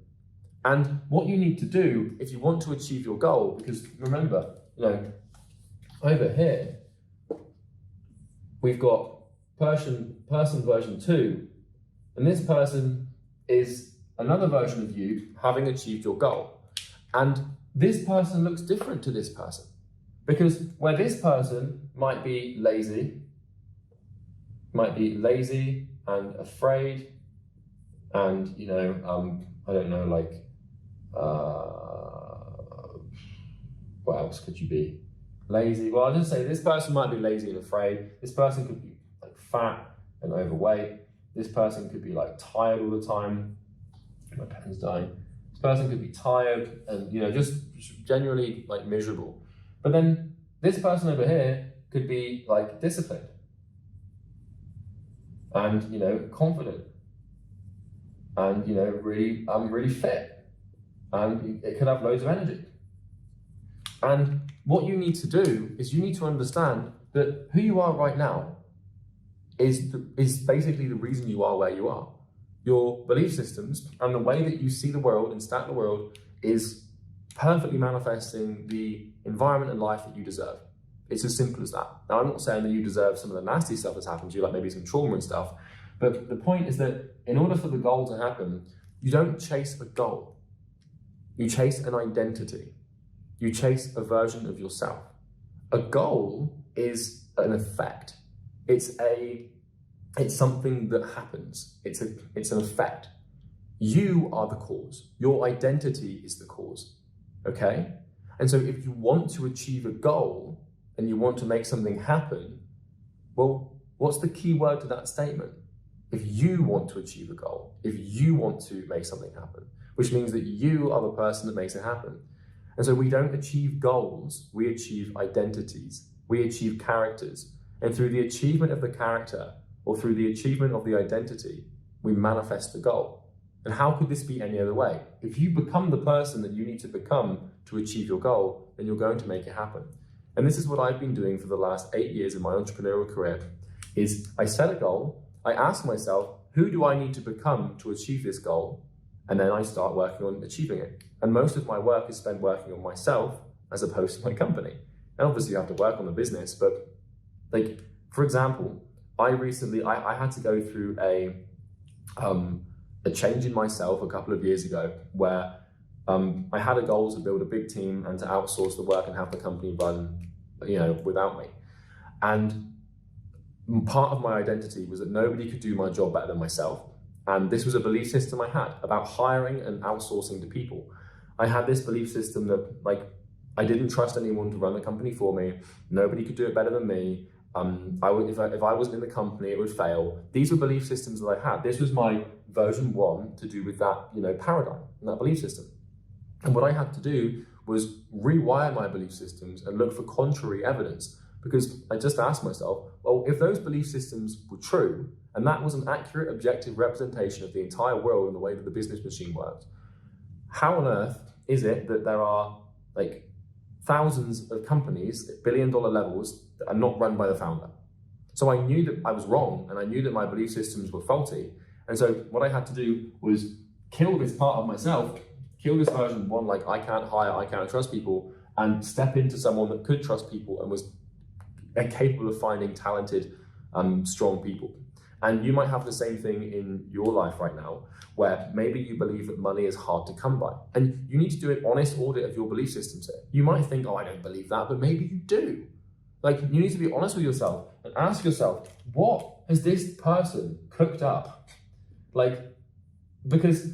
And what you need to do if you want to achieve your goal, because remember, over here, we've got person version 2, and this person is another version of you having achieved your goal. And this person looks different to this person, because where this person might be lazy and afraid, and I don't know, like what else could you be? Lazy. Well, I'll just say this person might be lazy and afraid. This person could be like fat and overweight. This person could be like tired all the time. My pen's dying. This person could be tired and just generally like miserable. But then this person over here could be like disciplined and confident and really fit, and it could have loads of energy. And what you need to do is you need to understand that who you are right now is basically the reason you are where you are. Your belief systems and the way that you see the world and stat the world is perfectly manifesting the environment and life that you deserve. It's as simple as that. Now, I'm not saying that you deserve some of the nasty stuff that's happened to you, like maybe some trauma and stuff, but the point is that in order for the goal to happen, you don't chase a goal. You chase an identity. You chase a version of yourself. A goal is an effect. It's something that happens. It's an effect. You are the cause. Your identity is the cause. Okay? And so if you want to achieve a goal and you want to make something happen, well, what's the key word to that statement? If you want to achieve a goal, if you want to make something happen, which means that you are the person that makes it happen. And so we don't achieve goals, we achieve identities, we achieve characters. And through the achievement of the character, or through the achievement of the identity, we manifest the goal. And how could this be any other way? If you become the person that you need to become to achieve your goal, then you're going to make it happen. And this is what I've been doing for the last 8 years in my entrepreneurial career, is I set a goal, I ask myself, who do I need to become to achieve this goal? And then I start working on achieving it. And most of my work is spent working on myself as opposed to my company. And obviously you have to work on the business, but like, for example, I had to go through a change in myself a couple of years ago where I had a goal to build a big team and to outsource the work and have the company run, without me. And part of my identity was that nobody could do my job better than myself. And this was a belief system I had about hiring and outsourcing to people. I had this belief system that I didn't trust anyone to run the company for me. Nobody could do it better than me. If I wasn't in the company, it would fail. These were belief systems that I had. This was my version 1 to do with that, paradigm and that belief system. And what I had to do was rewire my belief systems and look for contrary evidence, because I just asked myself, well, if those belief systems were true, and that was an accurate, objective representation of the entire world and the way that the business machine works, how on earth is it that there are thousands of companies at billion-dollar levels that are not run by the founder? So I knew that I was wrong, and I knew that my belief systems were faulty. And so what I had to do was kill this part of myself, kill this version 1, I can't hire, I can't trust people, and step into someone that could trust people and was capable of finding talented, strong people. And you might have the same thing in your life right now, where maybe you believe that money is hard to come by. And you need to do an honest audit of your belief systems here. You might think, oh, I don't believe that, but maybe you do. You need to be honest with yourself and ask yourself, what has this person cooked up? Because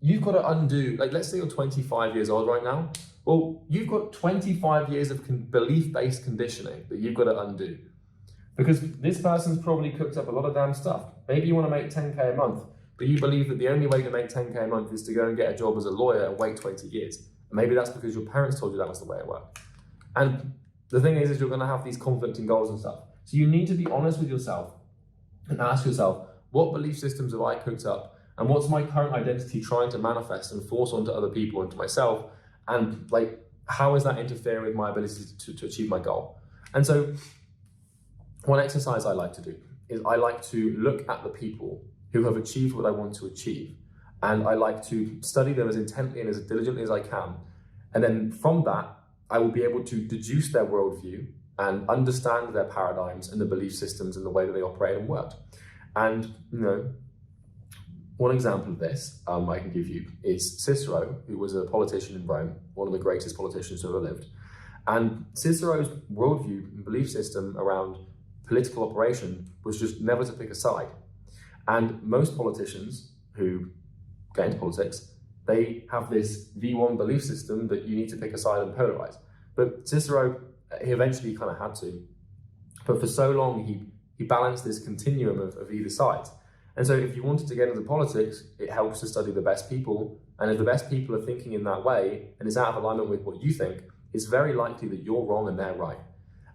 you've got to undo, let's say you're 25 years old right now. Well, you've got 25 years of belief-based conditioning that you've got to undo. Because this person's probably cooked up a lot of damn stuff. Maybe you want to make 10K a month, but you believe that the only way to make 10K a month is to go and get a job as a lawyer and wait 20 years. And maybe that's because your parents told you that was the way it worked. And the thing is you're going to have these conflicting goals and stuff. So you need to be honest with yourself and ask yourself, what belief systems have I cooked up? And what's my current identity trying to manifest and force onto other people and to myself? And how is that interfering with my ability to achieve my goal? And so one exercise I like to do is I like to look at the people who have achieved what I want to achieve. And I like to study them as intently and as diligently as I can. And then from that, I will be able to deduce their worldview and understand their paradigms and the belief systems and the way that they operate and work. And, one example of this I can give you is Cicero, who was a politician in Rome, one of the greatest politicians who ever lived. And Cicero's worldview and belief system around political operation was just never to pick a side. And most politicians who get into politics, they have this V1 belief system that you need to pick a side and polarize. But Cicero, he eventually kind of had to. But for so long, he balanced this continuum of either side. And so if you wanted to get into politics, it helps to study the best people. And if the best people are thinking in that way, and it's out of alignment with what you think, it's very likely that you're wrong and they're right.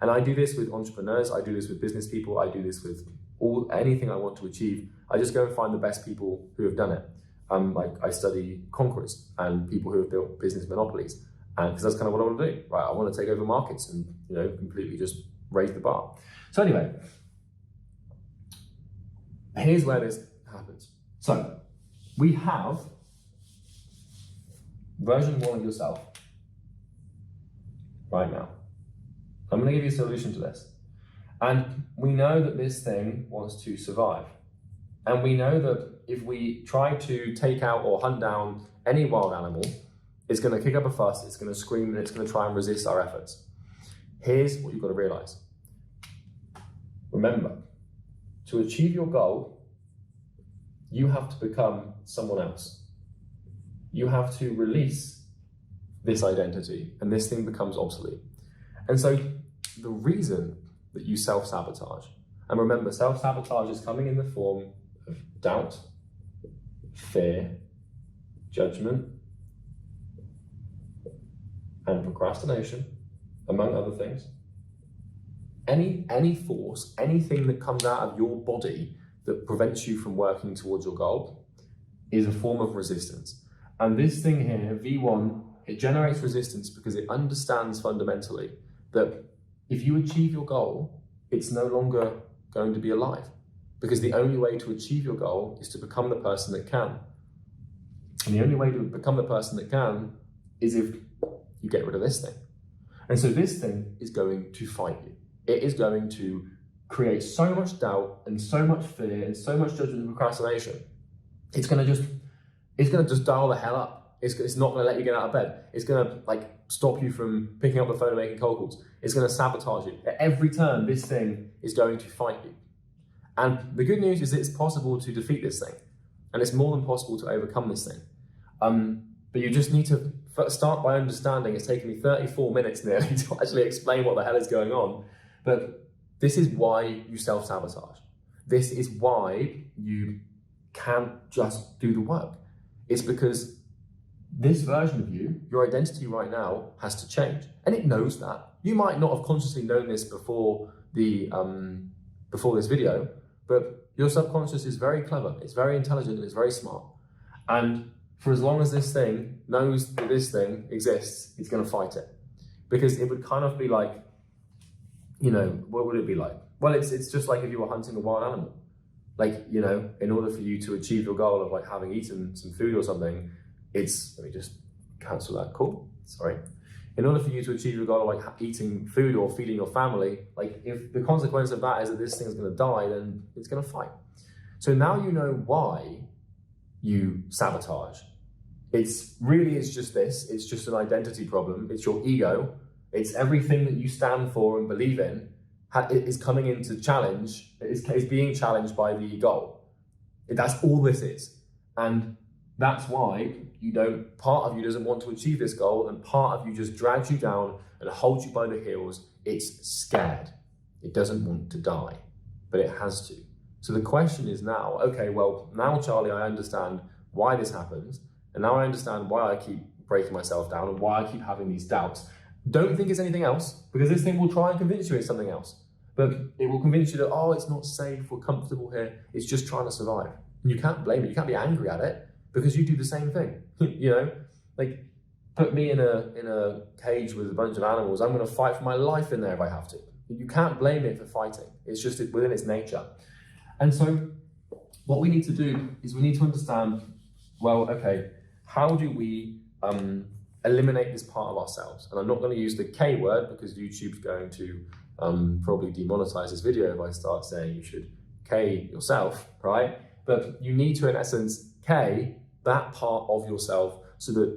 And I do this with entrepreneurs, I do this with business people, I do this with anything I want to achieve. I just go and find the best people who have done it. I study conquerors and people who have built business monopolies. And because that's kind of what I want to do, right? I want to take over markets and completely just raise the bar. So anyway, here's where this happens. So we have version 1 of yourself right now. I'm going to give you a solution to this. And we know that this thing wants to survive. And we know that if we try to take out or hunt down any wild animal, it's going to kick up a fuss, it's going to scream, and it's going to try and resist our efforts. Here's what you've got to realize. Remember, to achieve your goal, you have to become someone else. You have to release this identity, and this thing becomes obsolete. And so the reason that you self-sabotage, and remember, self-sabotage is coming in the form of doubt, fear, judgment, and procrastination, among other things. Any force, anything that comes out of your body that prevents you from working towards your goal is a form of resistance. And this thing here, V1, it generates resistance because it understands fundamentally that if you achieve your goal, it's no longer going to be alive. Because the only way to achieve your goal is to become the person that can. And the only way to become the person that can is if you get rid of this thing. And so this thing is going to fight you. It is going to create so much doubt and so much fear and so much judgment and procrastination. It's gonna just dial the hell up. It's not gonna let you get out of bed. It's gonna like stop you from picking up the phone and making cold calls. It's gonna sabotage you. At every turn, this thing is going to fight you. And the good news is it's possible to defeat this thing. And it's more than possible to overcome this thing. But you just need to start by understanding. It's taken me 34 minutes nearly to actually explain what the hell is going on. But this is why you self-sabotage. This is why you can't just do the work. It's because this version of you, your identity right now, has to change. And it knows that. You might not have consciously known this before this video, but your subconscious is very clever, it's very intelligent, and it's very smart. And for as long as this thing knows that this thing exists, it's going to fight it. Because it would kind of be like, what would it be like? Well, it's just like if you were hunting a wild animal. Like, in order for you to achieve your goal of like having eaten some food or something, let me just cancel that call, sorry. In order for you to achieve your goal of like eating food or feeding your family, like if the consequence of that is that this thing's gonna die, then it's gonna fight. So now you know why you sabotage. It's just this, it's just an identity problem, it's your ego, it's everything that you stand for and believe in is coming into challenge, is being challenged by the goal. That's all this is. And that's why part of you doesn't want to achieve this goal, and part of you just drags you down and holds you by the heels. It's scared. It doesn't want to die, but it has to. So the question is now, okay, well, now Charlie, I understand why this happens, and now I understand why I keep breaking myself down and why I keep having these doubts. Don't think it's anything else, because this thing will try and convince you it's something else. But it will convince you that, oh, it's not safe, we're comfortable here, it's just trying to survive. And you can't blame it, you can't be angry at it, because you do the same thing. Like put me in a cage with a bunch of animals, I'm gonna fight for my life in there if I have to. You can't blame it for fighting, it's just within its nature. And so what we need to do is we need to understand, well, okay, how do we eliminate this part of ourselves? And I'm not going to use the K word because YouTube's going to probably demonetize this video if I start saying you should K yourself, right? But you need to, in essence, K that part of yourself so that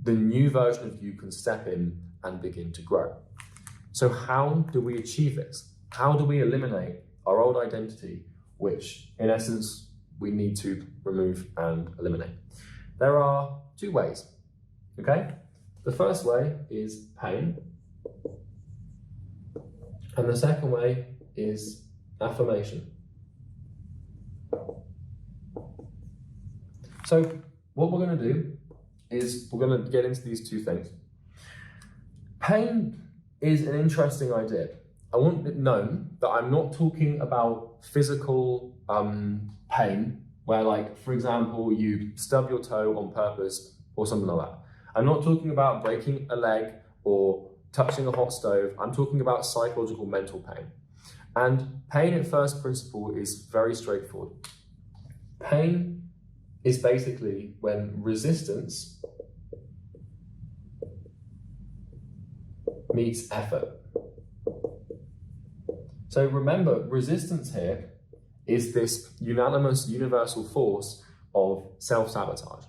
the new version of you can step in and begin to grow. So how do we achieve this? How do we eliminate our old identity, which in essence we need to remove and eliminate? There are two ways, okay? The first way is pain, and the second way is affirmation. So what we're going to do is we're going to get into these two things. Pain is an interesting idea. I want it known that I'm not talking about physical pain, where like, for example, you stub your toe on purpose or something like that. I'm not talking about breaking a leg or touching a hot stove. I'm talking about psychological mental pain. And pain at first principle is very straightforward. Pain is basically when resistance meets effort. So remember, resistance here is this unanimous universal force of self-sabotage.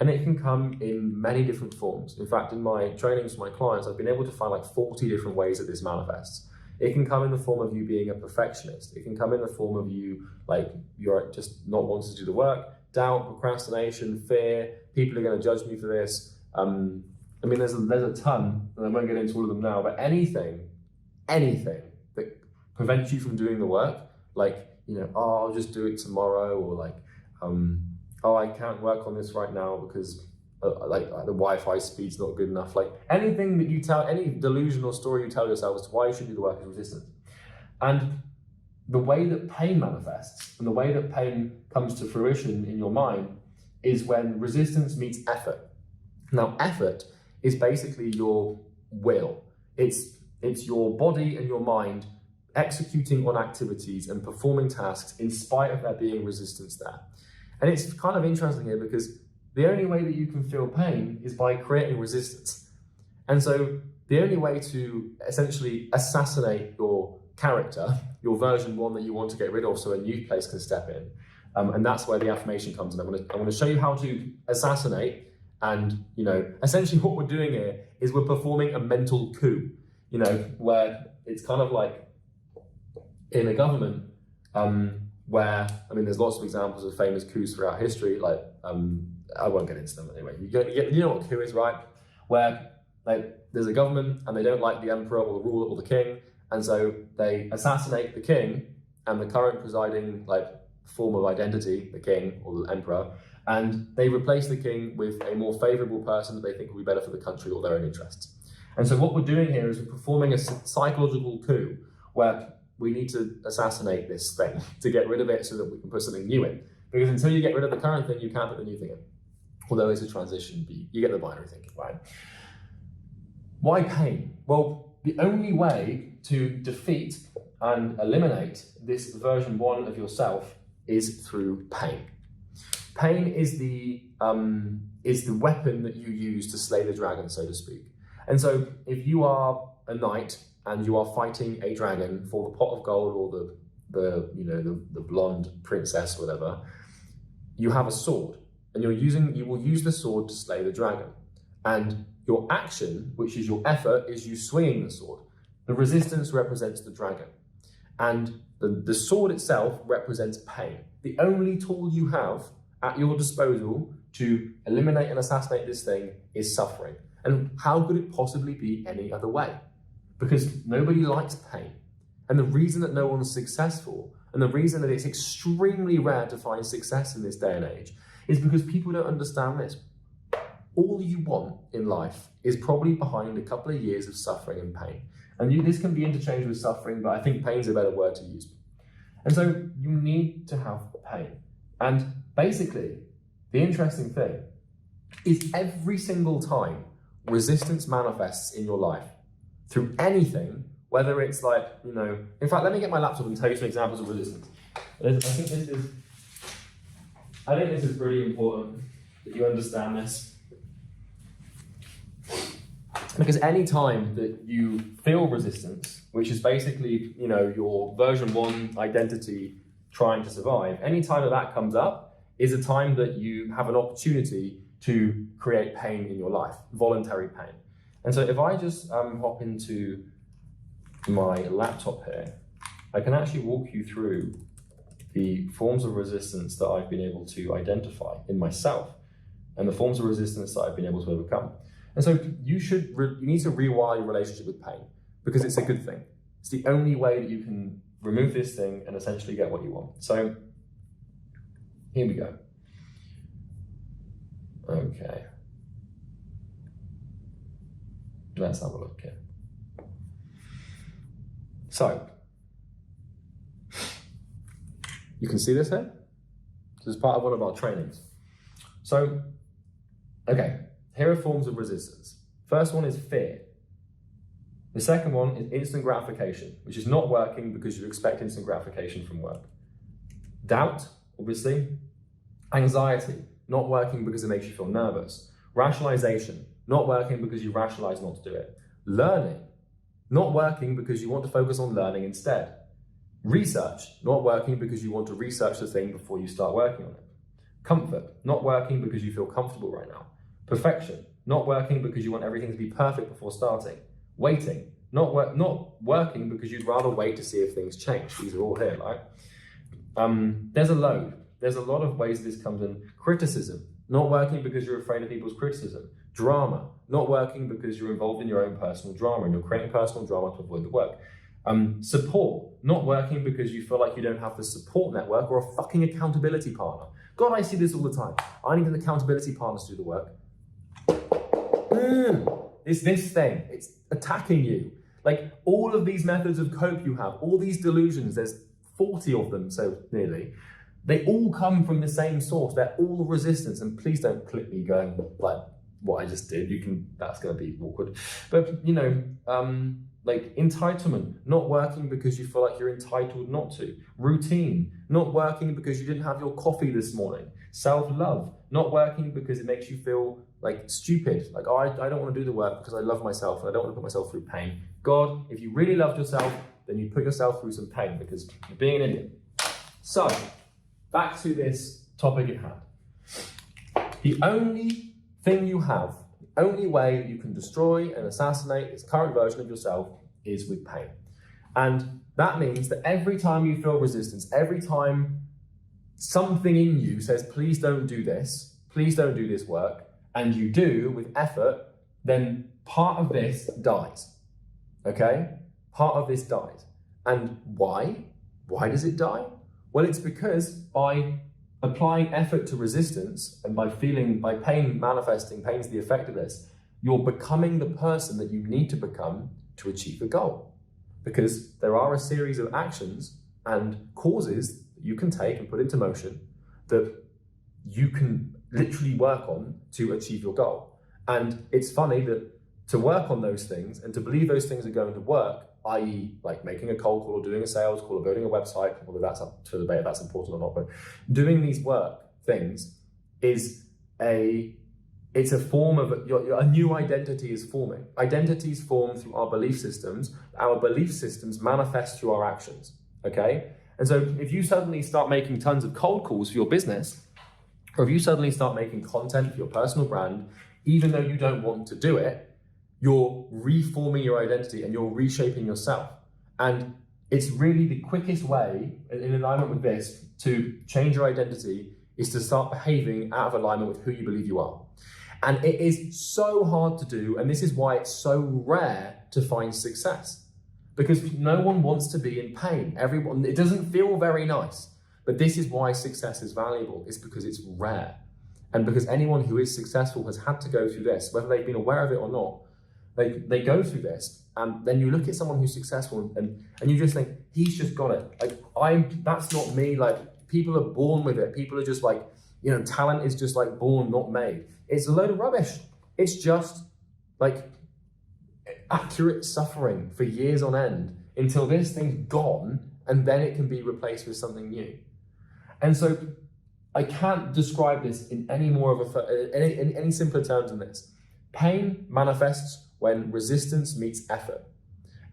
And it can come in many different forms. In fact, in my trainings for my clients, I've been able to find like 40 different ways that this manifests. It can come in the form of you being a perfectionist. It can come in the form of you, like, you're just not wanting to do the work, doubt, procrastination, fear, people are going to judge me for this. I mean, there's a ton, and I won't get into all of them now, but anything that prevents you from doing the work, like, oh, I'll just do it tomorrow, or like, oh, I can't work on this right now because like the Wi-Fi speed's not good enough. Like anything that you tell, any delusional story you tell yourself as to why you should do the work is resistance. And the way that pain manifests and the way that pain comes to fruition in your mind is when resistance meets effort. Now, effort is basically your will. It's your body and your mind executing on activities and performing tasks in spite of there being resistance there. And it's kind of interesting here because the only way that you can feel pain is by creating resistance. And so the only way to essentially assassinate your character, your version 1 that you want to get rid of so a new place can step in, and that's where the affirmation comes in. I'm going to show you how to assassinate, and essentially what we're doing here is we're performing a mental coup, where it's kind of like in a government, where, there's lots of examples of famous coups throughout history, like, I won't get into them anyway. You know what a coup is, right? Where there's a government and they don't like the emperor or the ruler or the king, and so they assassinate the king and the current presiding form of identity, the king or the emperor, and they replace the king with a more favorable person that they think will be better for the country or their own interests. And so what we're doing here is we're performing a psychological coup where we need to assassinate this thing to get rid of it so that we can put something new in. Because until you get rid of the current thing, you can't put the new thing in. Although it's a transition, you get the binary thinking, right? Why pain? Well, the only way to defeat and eliminate this version 1 of yourself is through pain. Pain is the weapon that you use to slay the dragon, so to speak. And so if you are a knight and you are fighting a dragon for the pot of gold or the blonde princess or whatever, you have a sword, and you will use the sword to slay the dragon. And your action, which is your effort, is you swinging the sword. The resistance represents the dragon. And the sword itself represents pain. The only tool you have at your disposal to eliminate and assassinate this thing is suffering. And how could it possibly be any other way? Because nobody likes pain. And the reason that no one's successful, and the reason that it's extremely rare to find success in this day and age, is because people don't understand this. All you want in life is probably behind a couple of years of suffering and pain. And this can be interchanged with suffering, but I think pain's a better word to use. And so you need to have pain. And basically, the interesting thing is every single time resistance manifests in your life through anything, whether it's in fact, let me get my laptop and tell you some examples of resistance. I think this is pretty important that you understand this. Because any time that you feel resistance, which is basically, your version 1 identity trying to survive, any time that comes up is a time that you have an opportunity to create pain in your life, voluntary pain. And so if I just hop into my laptop here, I can actually walk you through the forms of resistance that I've been able to identify in myself and the forms of resistance that I've been able to overcome. And so you need to rewire your relationship with pain, because it's a good thing. It's the only way that you can remove this thing and essentially get what you want. So here we go. Okay. Let's have a look here. So, you can see this here? This is part of one of our trainings. So, okay, here are forms of resistance. First one is fear. The second one is instant gratification, which is not working because you expect instant gratification from work. Doubt, obviously. Anxiety, not working because it makes you feel nervous. Rationalization, not working because you rationalize not to do it. Learning, not working because you want to focus on learning instead. Research, not working because you want to research the thing before you start working on it. Comfort, not working because you feel comfortable right now. Perfection, not working because you want everything to be perfect before starting. Waiting, not working because you'd rather wait to see if things change. These are all here, right? There's a load. There's a lot of ways this comes in. Criticism, not working because you're afraid of people's criticism. Drama, not working because you're involved in your own personal drama and you're creating personal drama to avoid the work. Support, not working because you feel like you don't have the support network or a fucking accountability partner. God, I see this all the time. I need an accountability partner to do the work. It's this thing. It's attacking you. Like all of these methods of cope you have, all these delusions, there's 40 of them, so nearly. They all come from the same source. They're all resistance. And please don't clip me going like what I just did. That's going to be awkward. But like entitlement, not working because you feel like you're entitled not to. Routine, not working because you didn't have your coffee this morning. Self-love, not working because it makes you feel like stupid. Like, oh, I don't want to do the work because I love myself and I don't want to put myself through pain. God, if you really loved yourself, then you put yourself through some pain because you're being an idiot. So, back to this topic at hand. The only thing you have, the only way you can destroy and assassinate this current version of yourself is with pain. And that means that every time you feel resistance, every time something in you says, please don't do this work, and you do with effort, then part of this dies, okay? Part of this dies. And why? Why does it die? Well, it's because by applying effort to resistance and by pain manifesting, pain's the effect of this, you're becoming the person that you need to become to achieve a goal. Because there are a series of actions and causes that you can take and put into motion that you can literally work on to achieve your goal. And it's funny that to work on those things and to believe those things are going to work, i.e. like making a cold call or doing a sales call or building a website, whether that's up to debate if that's important or not, but doing these things is it's a form of, a new identity is forming. Identities form through our belief systems. Our belief systems manifest through our actions, okay? And so if you suddenly start making tons of cold calls for your business, or if you suddenly start making content for your personal brand, even though you don't want to do it, you're reforming your identity and you're reshaping yourself. And it's really the quickest way, in alignment with this, to change your identity is to start behaving out of alignment with who you believe you are. And it is so hard to do, and this is why it's so rare to find success. Because no one wants to be in pain. It doesn't feel very nice. But this is why success is valuable. It's because it's rare. And because anyone who is successful has had to go through this, whether they've been aware of it or not, they go through this. And then you look at someone who's successful and you just think, he's just got it. Like, that's not me. Like, people are born with it. People are just like, talent is just like born, not made. It's a load of rubbish. It's just like accurate suffering for years on end until this thing's gone and then it can be replaced with something new. And so I can't describe this in any more of any simpler terms than this. Pain manifests when resistance meets effort.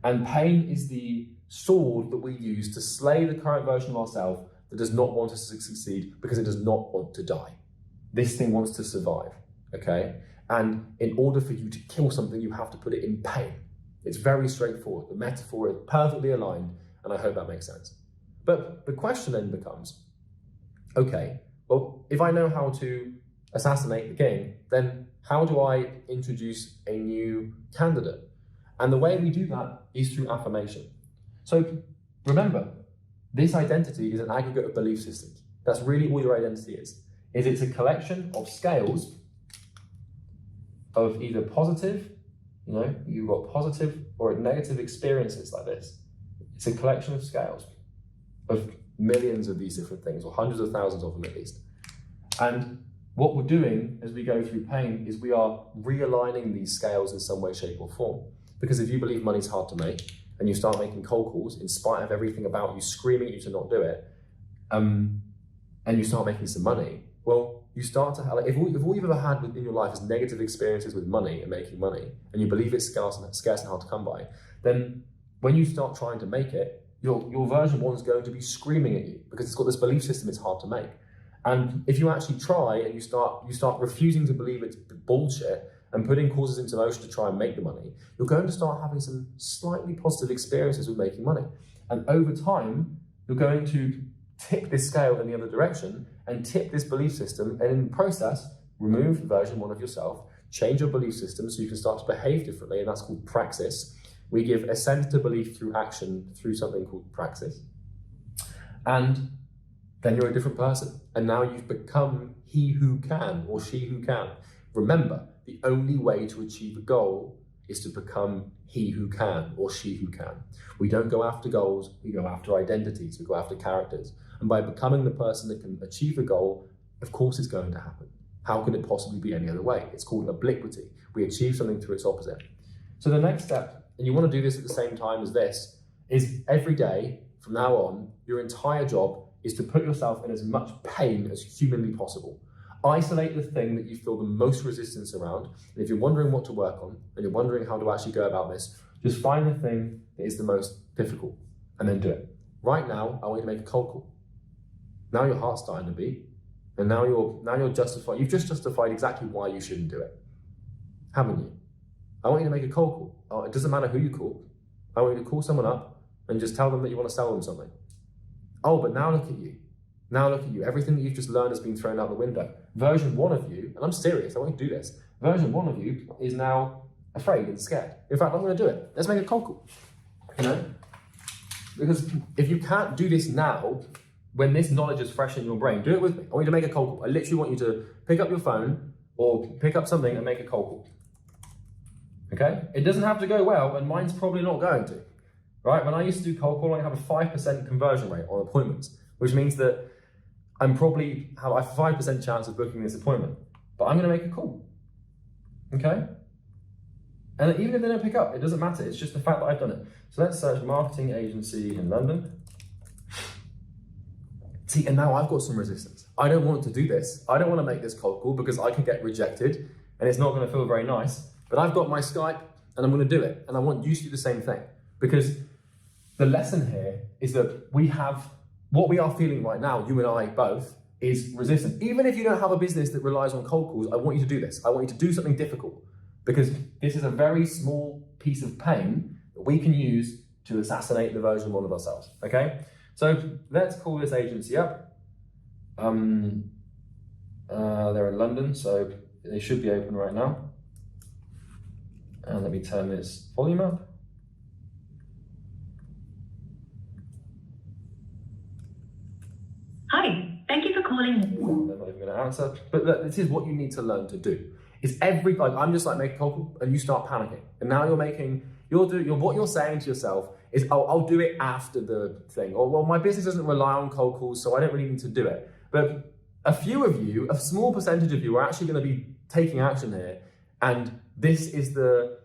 And pain is the sword that we use to slay the current version of ourselves that does not want us to succeed because it does not want to die. This thing wants to survive, okay? And in order for you to kill something, you have to put it in pain. It's very straightforward. The metaphor is perfectly aligned, and I hope that makes sense. But the question then becomes, okay, well, if I know how to assassinate the king, then how do I introduce a new candidate? And the way we do that is through affirmation. So remember, this identity is an aggregate of belief systems. That's really all your identity is it's a collection of scales of either positive, you've got positive or negative experiences like this. It's a collection of scales of millions of these different things, or hundreds of thousands of them at least. And what we're doing as we go through pain is we are realigning these scales in some way, shape, or form. Because if you believe money's hard to make, and you start making cold calls in spite of everything about you screaming at you to not do it, and you start making some money, well, you start to have, like, if all you've ever had in your life is negative experiences with money and making money, and you believe it's scarce and hard to come by, then when you start trying to make it, your version one is going to be screaming at you because it's got this belief system it's hard to make. And if you actually try and you start refusing to believe it's bullshit and putting causes into motion to try and make the money, you're going to start having some slightly positive experiences with making money. And over time, you're going to tip this scale in the other direction and tip this belief system, and in the process, remove version one of yourself, change your belief system so you can start to behave differently, and that's called praxis. We give assent to belief through action through something called praxis. And then you're a different person. And now you've become he who can or she who can. Remember, the only way to achieve a goal is to become he who can or she who can. We don't go after goals, we go after identities, we go after characters. And by becoming the person that can achieve a goal, of course it's going to happen. How can it possibly be any other way? It's called obliquity. We achieve something through its opposite. So the next step, and you want to do this at the same time as this, is every day from now on, your entire job is to put yourself in as much pain as humanly possible. Isolate the thing that you feel the most resistance around. And if you're wondering what to work on, and you're wondering how to actually go about this, just find the thing that is the most difficult and then do it. Right now, I want you to make a cold call. Now your heart's starting to beat, and now you're justified. You've just justified exactly why you shouldn't do it, haven't you? I want you to make a cold call. Oh, it doesn't matter who you call. I want you to call someone up and just tell them that you want to sell them something. Oh, but now look at you. Now look at you. Everything that you've just learned has been thrown out the window. Version 1 of you, and I'm serious, I want you to do this. Version 1 of you is now afraid and scared. In fact, I'm going to do it. Let's make a cold call. You know? Because if you can't do this now, when this knowledge is fresh in your brain, do it with me. I want you to make a cold call. I literally want you to pick up your phone or pick up something and make a cold call. Okay? It doesn't have to go well, and mine's probably not going to. Right? When I used to do cold calling, I have a 5% conversion rate on appointments, which means that I'm probably have a 5% chance of booking this appointment. But I'm going to make a call. Okay? And even if they don't pick up, it doesn't matter. It's just the fact that I've done it. So let's search marketing agency in London. See, and now I've got some resistance. I don't want to do this. I don't want to make this cold call because I could get rejected and it's not going to feel very nice. But I've got my Skype and I'm going to do it. And I want you to do the same thing. Because the lesson here is that we have, what we are feeling right now, you and I both, is resistance. Even if you don't have a business that relies on cold calls, I want you to do this. I want you to do something difficult. Because this is a very small piece of pain that we can use to assassinate the version 1 of ourselves, okay? So let's call this agency up. They're in London, so they should be open right now. And let me turn this volume up. Hi, thank you for calling. They're not even going to answer. But look, this is what you need to learn to do. It's I'm just like, make a cold call, and you start panicking. And now what you're saying to yourself is, oh, I'll do it after the thing. Or, well, my business doesn't rely on cold calls, so I don't really need to do it. But a few of you, a small percentage of you are actually going to be taking action here. And this is the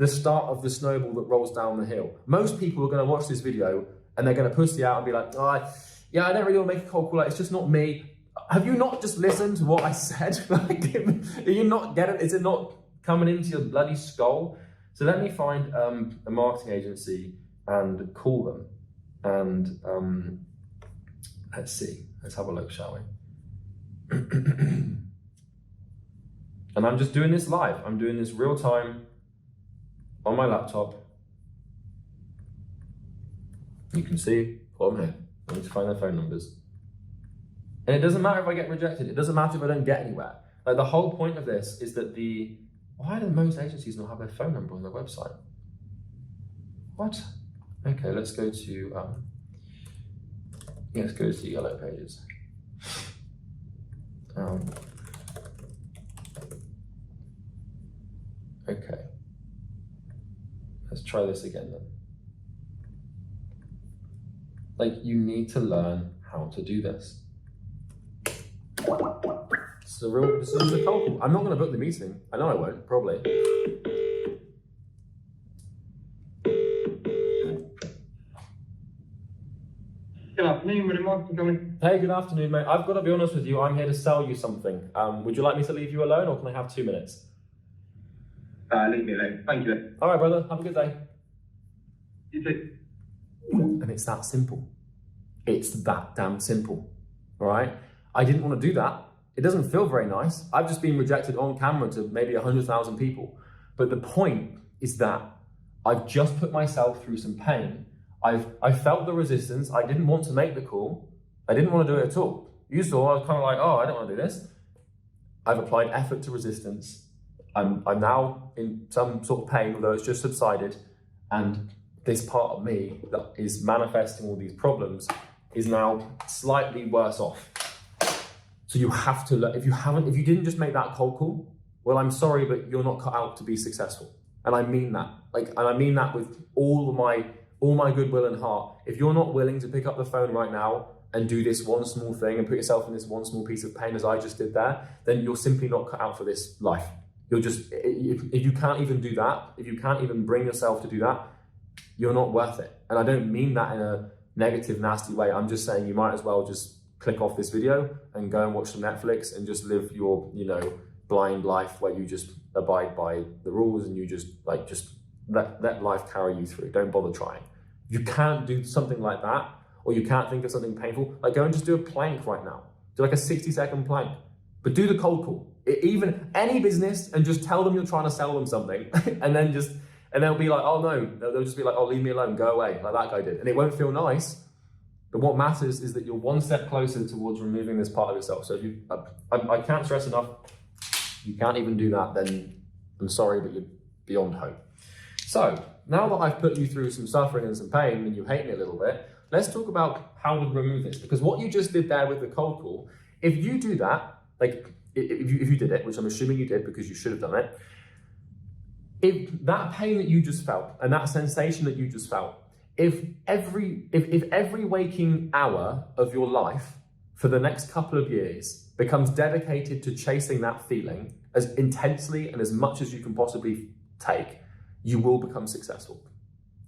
start of the snowball that rolls down the hill. Most people are going to watch this video and they're going to pussy out and be like, oh, yeah, I don't really want to make a cold call. Like, it's just not me. Have you not just listened to what I said? Like, are you not getting it? Is it not coming into your bloody skull? So let me find a marketing agency and call them. And let's see. Let's have a look, shall we? And I'm just doing this live. I'm doing this real time on my laptop. You can see what I'm here. I need to find their phone numbers. And it doesn't matter if I get rejected. It doesn't matter if I don't get anywhere. Like, the whole point of this is that why do most agencies not have their phone number on their website? What? Okay, let's go to Yellow Pages. Okay. Let's try this again then. Like, you need to learn how to do this. This is a cold call. I'm not going to book the meeting. I know I won't, probably. Good afternoon, Millionaire Marketing coming. Hey, good afternoon, mate. I've got to be honest with you. I'm here to sell you something. Would you like me to leave you alone, or can I have 2 minutes? Leave me alone. Thank you. All right, brother. Have a good day. You too. And it's that simple. It's that damn simple. All right? I didn't want to do that. It doesn't feel very nice. I've just been rejected on camera to maybe 100,000 people. But the point is that I've just put myself through some pain. I felt the resistance. I didn't want to make the call. I didn't want to do it at all. You saw, I was kind of like, oh, I don't want to do this. I've applied effort to resistance. I'm now in some sort of pain, although it's just subsided. And this part of me that is manifesting all these problems is now slightly worse off. So you have to learn. If you didn't just make that cold call, well, I'm sorry, but you're not cut out to be successful. And I mean that. And I mean that with all my goodwill and heart. If you're not willing to pick up the phone right now and do this one small thing and put yourself in this one small piece of pain as I just did there, then you're simply not cut out for this life. You're just, if you can't even do that, if you can't even bring yourself to do that, you're not worth it. And I don't mean that negative, nasty way. I'm just saying you might as well just click off this video and go and watch some Netflix and just live your, blind life where you just abide by the rules and you just let life carry you through. Don't bother trying. If you can't do something like that, or you can't think of something painful, like go and just do a plank right now. Do like a 60-second plank, but do the cold call. Even any business, and just tell them you're trying to sell them something, and they'll be like, oh no, they'll just be like, oh, leave me alone, go away, like that guy did. And it won't feel nice, but what matters is that you're one step closer towards removing this part of yourself. So if you, I can't stress enough, you can't even do that, then I'm sorry, but you're beyond hope. So now that I've put you through some suffering and some pain and you hate me a little bit, let's talk about how to remove this. Because what you just did there with the cold call, if you do that, like if you did it, which I'm assuming you did because you should have done it, if that pain that you just felt and that sensation that you just felt, if every waking hour of your life for the next couple of years becomes dedicated to chasing that feeling as intensely and as much as you can possibly take, you will become successful.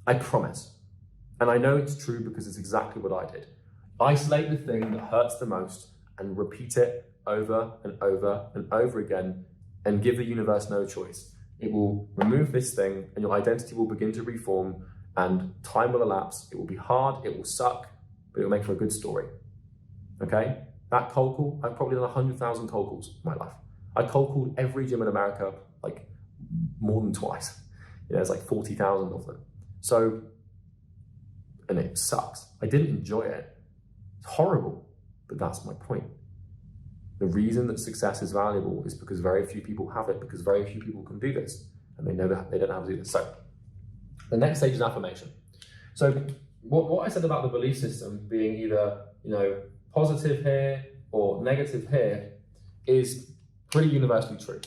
I promise. And I know it's true because it's exactly what I did. Isolate the thing that hurts the most and repeat it over and over and over again, and give the universe no choice. It will remove this thing and your identity will begin to reform, and time will elapse. It will be hard, it will suck, but it will make for a good story. Okay? That cold call, I've probably done 100,000 cold calls in my life. I cold called every gym in America like more than twice. There's like 40,000 of them. So, and it sucks. I didn't enjoy it. It's horrible, but that's my point. The reason that success is valuable is because very few people have it, because very few people can do this, and they don't know how to do this. So, the next stage is affirmation. So, what I said about the belief system being either positive here or negative here is pretty universally true.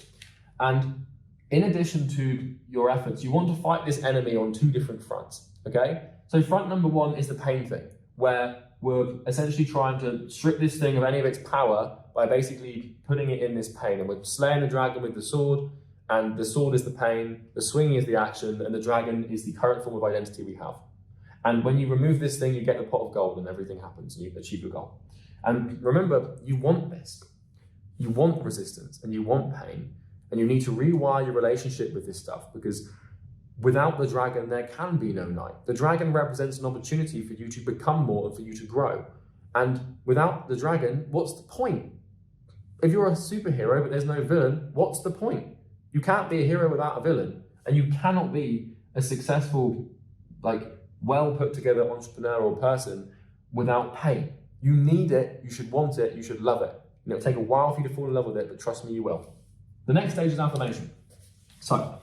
And in addition to your efforts, you want to fight this enemy on two different fronts. Okay? So front number one is the pain thing, where we're essentially trying to strip this thing of any of its power by basically putting it in this pain. And we're slaying the dragon with the sword, and the sword is the pain, the swing is the action, and the dragon is the current form of identity we have. And when you remove this thing, you get the pot of gold and everything happens and you achieve your goal. And remember, you want this. You want resistance and you want pain, and you need to rewire your relationship with this stuff, because without the dragon, there can be no night. The dragon represents an opportunity for you to become more and for you to grow. And without the dragon, what's the point? If you're a superhero but there's no villain, what's the point? You can't be a hero without a villain, and you cannot be a successful, well put together entrepreneurial person without pain. You need it, you should want it, you should love it. It'll take a while for you to fall in love with it, but trust me, you will. The next stage is affirmation. So,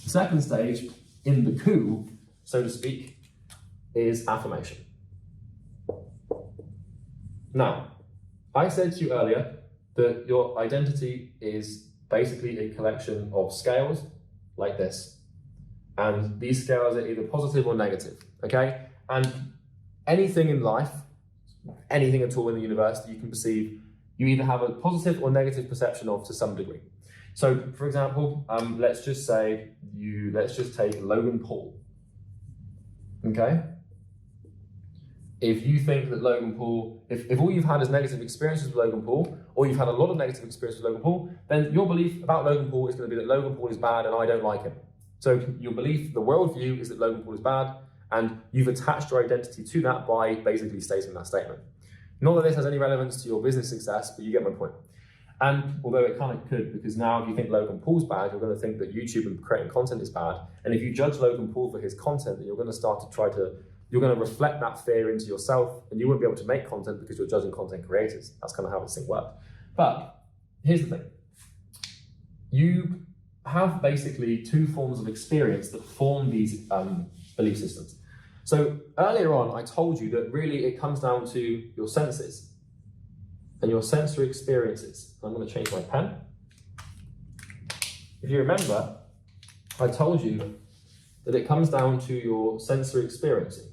the second stage in the coup, so to speak, is affirmation. Now, I said to you earlier that your identity is basically a collection of scales like this. And these scales are either positive or negative, okay? And anything in life, anything at all in the universe that you can perceive, you either have a positive or negative perception of to some degree. So, for example, let's just take Logan Paul, okay? If you think that Logan Paul, if all you've had is negative experiences with Logan Paul, or you've had a lot of negative experiences with Logan Paul, then your belief about Logan Paul is going to be that Logan Paul is bad and I don't like him. So your belief, the worldview, is that Logan Paul is bad, and you've attached your identity to that by basically stating that statement. Not that this has any relevance to your business success, but you get my point. And although it kind of could, because now if you think Logan Paul's bad, you're going to think that YouTube and creating content is bad. And if you judge Logan Paul for his content, then you're going to start to you're going to reflect that fear into yourself, and you won't be able to make content because you're judging content creators. That's kind of how this thing works. But here's the thing. You have basically two forms of experience that form these belief systems. So earlier on, I told you that really it comes down to your senses and your sensory experiences. I'm going to change my pen. If you remember, I told you that it comes down to your sensory experiencing,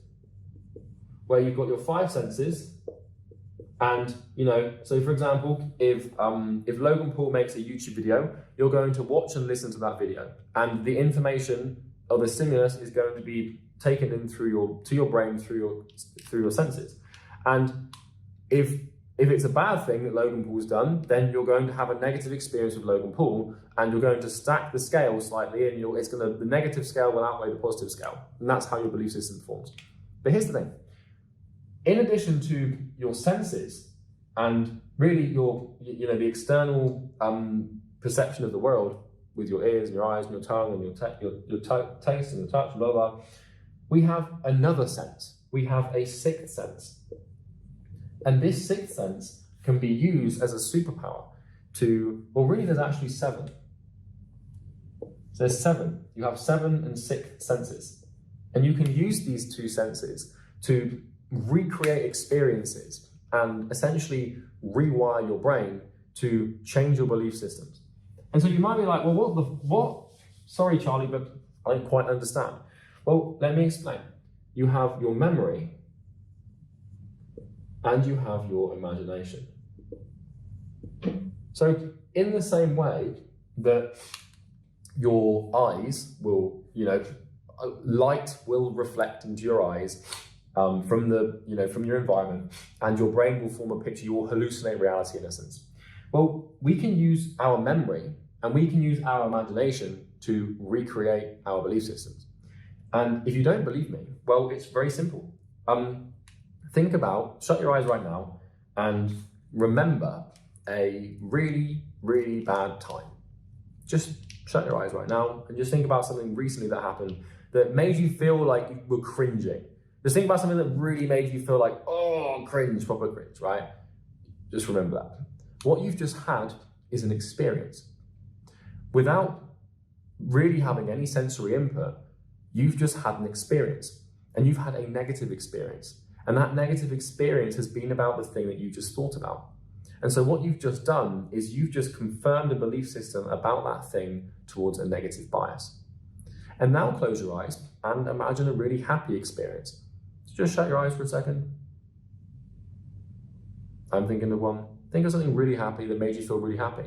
where you've got your five senses. And, so for example, if Logan Paul makes a YouTube video, you're going to watch and listen to that video. And the information or the stimulus is going to be taken in to your brain through your senses. And if it's a bad thing that Logan Paul's done, then you're going to have a negative experience with Logan Paul, and you're going to stack the scale slightly, and the negative scale will outweigh the positive scale, and that's how your belief system forms. But here's the thing: in addition to your senses and really the external perception of the world with your ears and your eyes and your tongue and your taste and your touch, blah blah, we have another sense. We have a sixth sense. And this sixth sense can be used as a superpower there's actually 7. So there's 7. You have 7 and 6 senses. And you can use these 2 senses to recreate experiences and essentially rewire your brain to change your belief systems. And so you might be like, well, what? Sorry, Charlie, but I don't quite understand. Well, let me explain. You have your memory, and you have your imagination. So in the same way that your eyes will, light will reflect into your eyes from your environment, and your brain will form a picture, you will hallucinate reality in essence. Well, we can use our memory and we can use our imagination to recreate our belief systems. And if you don't believe me, well, it's very simple. Shut your eyes right now and remember a really, really bad time. Just shut your eyes right now and just think about something recently that happened that made you feel like you were cringing. Just think about something that really made you feel like, oh, cringe, proper cringe, right? Just remember that. What you've just had is an experience. Without really having any sensory input, you've just had an experience, and you've had a negative experience. And that negative experience has been about the thing that you just thought about. And so what you've just done is you've just confirmed a belief system about that thing towards a negative bias. And now close your eyes and imagine a really happy experience. So just shut your eyes for a second. I'm thinking of one. Think of something really happy that made you feel really happy.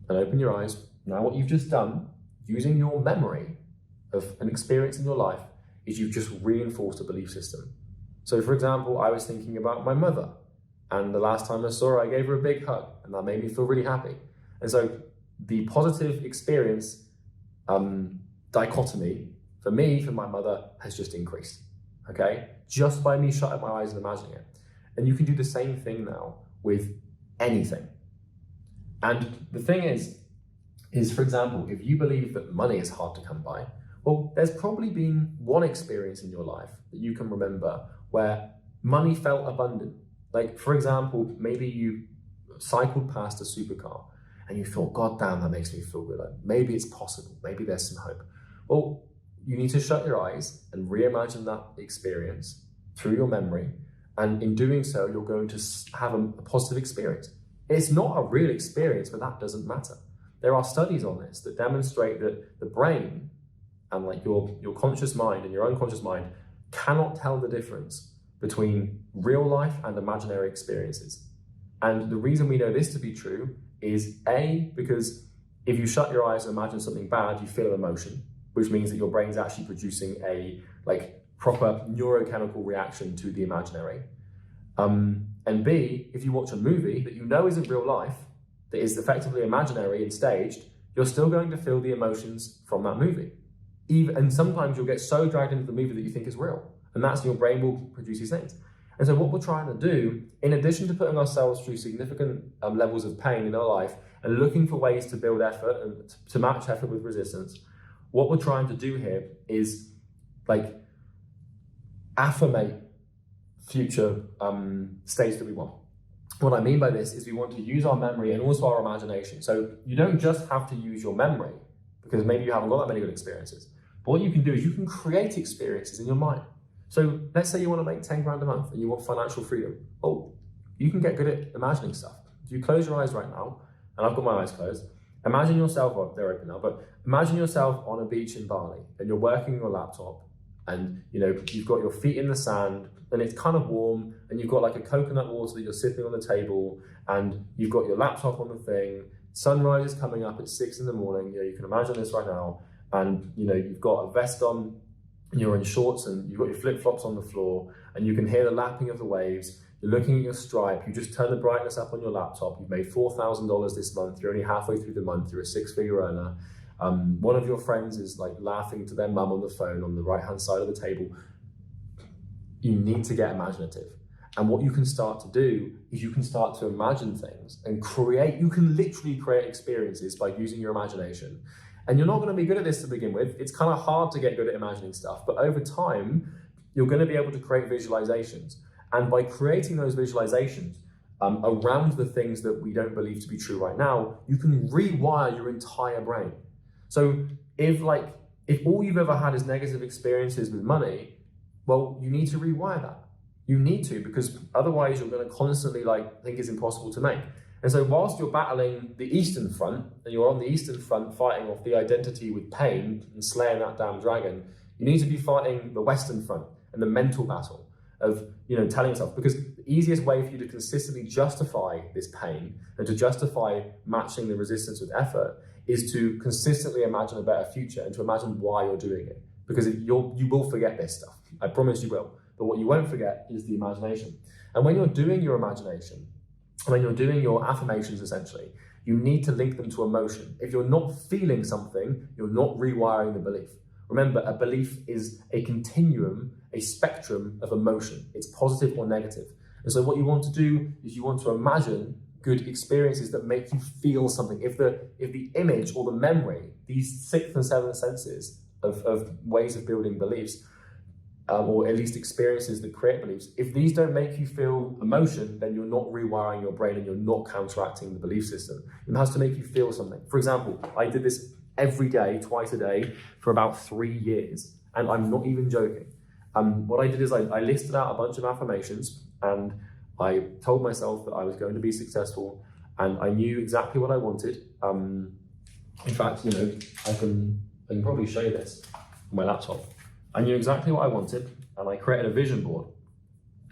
And open your eyes. Now what you've just done, using your memory of an experience in your life, is you've just reinforced a belief system. So for example, I was thinking about my mother, and the last time I saw her, I gave her a big hug, and that made me feel really happy. And so the positive experience dichotomy for me, for my mother, has just increased, okay? Just by me shutting my eyes and imagining it. And you can do the same thing now with anything. And the thing is for example, if you believe that money is hard to come by, well, there's probably been one experience in your life that you can remember where money felt abundant. Like, for example, maybe you cycled past a supercar and you thought, God damn, that makes me feel good. Like, maybe it's possible. Maybe there's some hope. Well, you need to shut your eyes and reimagine that experience through your memory. And in doing so, you're going to have a positive experience. It's not a real experience, but that doesn't matter. There are studies on this that demonstrate that the brain and like your conscious mind and your unconscious mind cannot tell the difference between real life and imaginary experiences. And the reason we know this to be true is A, because if you shut your eyes and imagine something bad, you feel an emotion, which means that your brain's actually producing a proper neurochemical reaction to the imaginary. And B, if you watch a movie that you know isn't real life, that is effectively imaginary and staged, you're still going to feel the emotions from that movie. And sometimes you'll get so dragged into the movie that you think it's real. And that's your brain will produce these things. And so what we're trying to do, in addition to putting ourselves through significant levels of pain in our life and looking for ways to build effort and to match effort with resistance, what we're trying to do here is affirmate future states that we want. What I mean by this is we want to use our memory and also our imagination. So you don't just have to use your memory because maybe you haven't got that many good experiences. But what you can do is you can create experiences in your mind. So let's say you want to make 10 grand a month and you want financial freedom. Oh, you can get good at imagining stuff. If you close your eyes right now, and I've got my eyes closed, imagine yourself, well, they're open now, but imagine yourself on a beach in Bali and you're working on your laptop and you've got your feet in the sand and it's kind of warm and you've got like a coconut water that you're sipping on the table and you've got your laptop on the thing, sunrise is coming up at 6 in the morning, you can imagine this right now, and you've got a vest on you're in shorts and you've got your flip-flops on the floor and you can hear the lapping of the waves, you're looking at your Stripe, you just turn the brightness up on your laptop, you've made $4,000 this month, you're only halfway through the month, you're a six-figure earner. One of your friends is like laughing to their mum on the phone on the right-hand side of the table. You need to get imaginative. And what you can start to do is you can start to imagine things and you can literally create experiences by using your imagination. And you're not going to be good at this to begin with. It's kind of hard to get good at imagining stuff, but over time, you're going to be able to create visualizations. And by creating those visualizations around the things that we don't believe to be true right now, you can rewire your entire brain. So if all you've ever had is negative experiences with money, well, you need to rewire that. You need to, because otherwise you're going to constantly think it's impossible to make. And so whilst you're battling the Eastern Front, and you're on the Eastern Front fighting off the identity with pain and slaying that damn dragon, you need to be fighting the Western Front and the mental battle of, telling yourself, because the easiest way for you to consistently justify this pain and to justify matching the resistance with effort is to consistently imagine a better future and to imagine why you're doing it. Because you will forget this stuff. I promise you will. But what you won't forget is the imagination. And when you're doing your imagination, when you're doing your affirmations, essentially, you need to link them to emotion. If you're not feeling something, you're not rewiring the belief. Remember, a belief is a continuum, a spectrum of emotion. It's positive or negative. And so what you want to do is you want to imagine good experiences that make you feel something. If the image or the memory, these sixth and seventh senses of ways of building beliefs, or at least experiences that create beliefs, if these don't make you feel emotion, then you're not rewiring your brain and you're not counteracting the belief system. It has to make you feel something. For example, I did this every day, twice a day, for about 3 years, and I'm not even joking. What I did is I listed out a bunch of affirmations, and I told myself that I was going to be successful, and I knew exactly what I wanted. In fact, I can probably show you this on my laptop. I knew exactly what I wanted, and I created a vision board,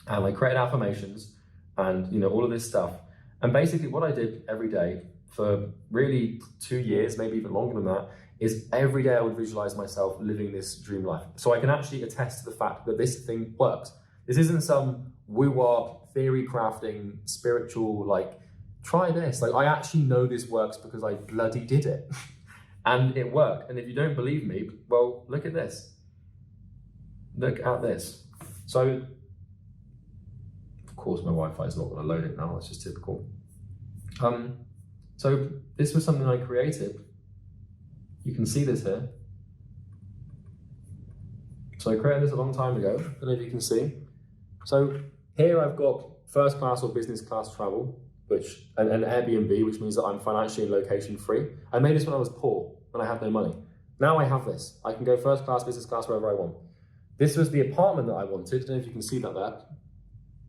and I created affirmations, and all of this stuff. And basically what I did every day for really 2 years, maybe even longer than that, is every day I would visualize myself living this dream life. So I can actually attest to the fact that this thing works. This isn't some woo-wah theory crafting, spiritual, try this. I actually know this works because I bloody did it. And it worked. And if you don't believe me, well, look at this. Look at this. So, of course, my Wi-Fi is not going to load it now. That's just typical. So this was something I created. You can see this here. So I created this a long time ago. I don't know if you can see. So here I've got first class or business class travel, and Airbnb, which means that I'm financially and location free. I made this when I was poor, when I had no money. Now I have this. I can go first class, business class, wherever I want. This was the apartment that I wanted. I don't know if you can see that there.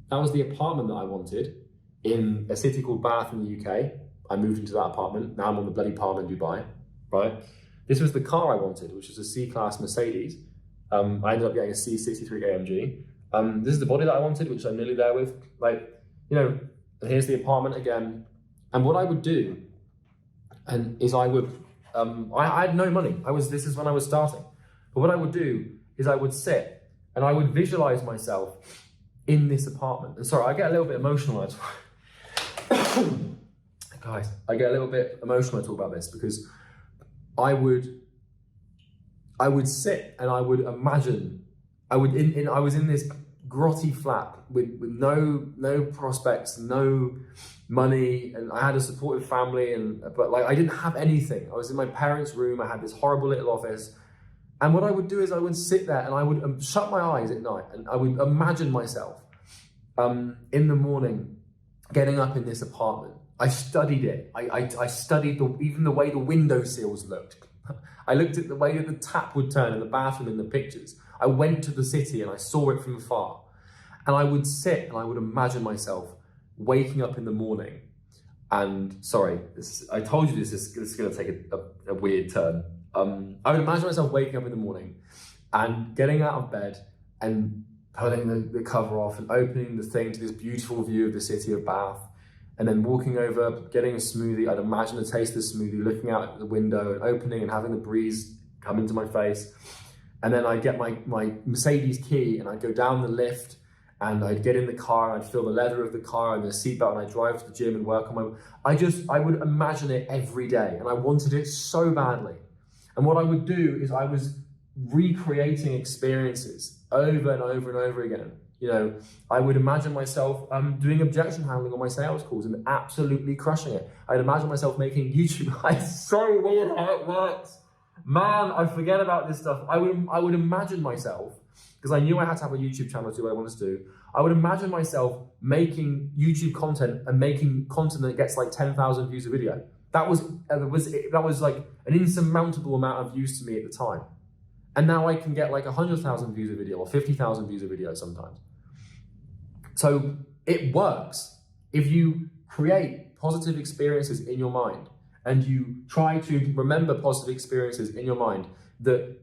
That was the apartment that I wanted in a city called Bath in the UK. I moved into that apartment. Now I'm on the bloody palm in Dubai, right? This was the car I wanted, which was a C-Class Mercedes. I ended up getting a C63 AMG. This is the body that I wanted, which I'm nearly there with. And here's the apartment again. And what I would do, is I would, I had no money. This is when I was starting. But what I would do is I would sit and I would visualize myself in this apartment. And sorry, I get a little bit emotional when I talk. Guys, I get a little bit emotional when I talk about this because I would sit and I would imagine, I was in this grotty flat with no prospects, no money, and I had a supportive family, but I didn't have anything. I was in my parents' room. I had this horrible little office. And what I would do is I would sit there and I would shut my eyes at night and I would imagine myself in the morning getting up in this apartment. I studied it. I studied even the way the window sills looked. I looked at the way that the tap would turn in the bathroom in the pictures. I went to the city and I saw it from afar. And I would sit and I would imagine myself waking up in the morning. And sorry, I told you this is going to take a weird turn. I would imagine myself waking up in the morning and getting out of bed and pulling the cover off and opening the thing to this beautiful view of the city of Bath, and then walking over, getting a smoothie. I'd imagine the taste of the smoothie, looking out the window and opening and having the breeze come into my face. And then I'd get my Mercedes key and I'd go down the lift and I'd get in the car and I'd feel the leather of the car and the seatbelt and I'd drive to the gym and work on my... I would imagine it every day and I wanted it so badly. And what I would do is I was recreating experiences over and over and over again. You know, I would imagine myself doing objection handling on my sales calls and absolutely crushing it. I'd imagine myself making YouTube. It's so weird how it works. Man, I forget about this stuff. I would imagine myself, because I knew I had to have a YouTube channel to do what I wanted to do. I would imagine myself making YouTube content and making content that gets like 10,000 views a video. That was like an insurmountable amount of views to me at the time. And now I can get like 100,000 views a video or 50,000 views a video sometimes. So it works. If you create positive experiences in your mind and you try to remember positive experiences in your mind that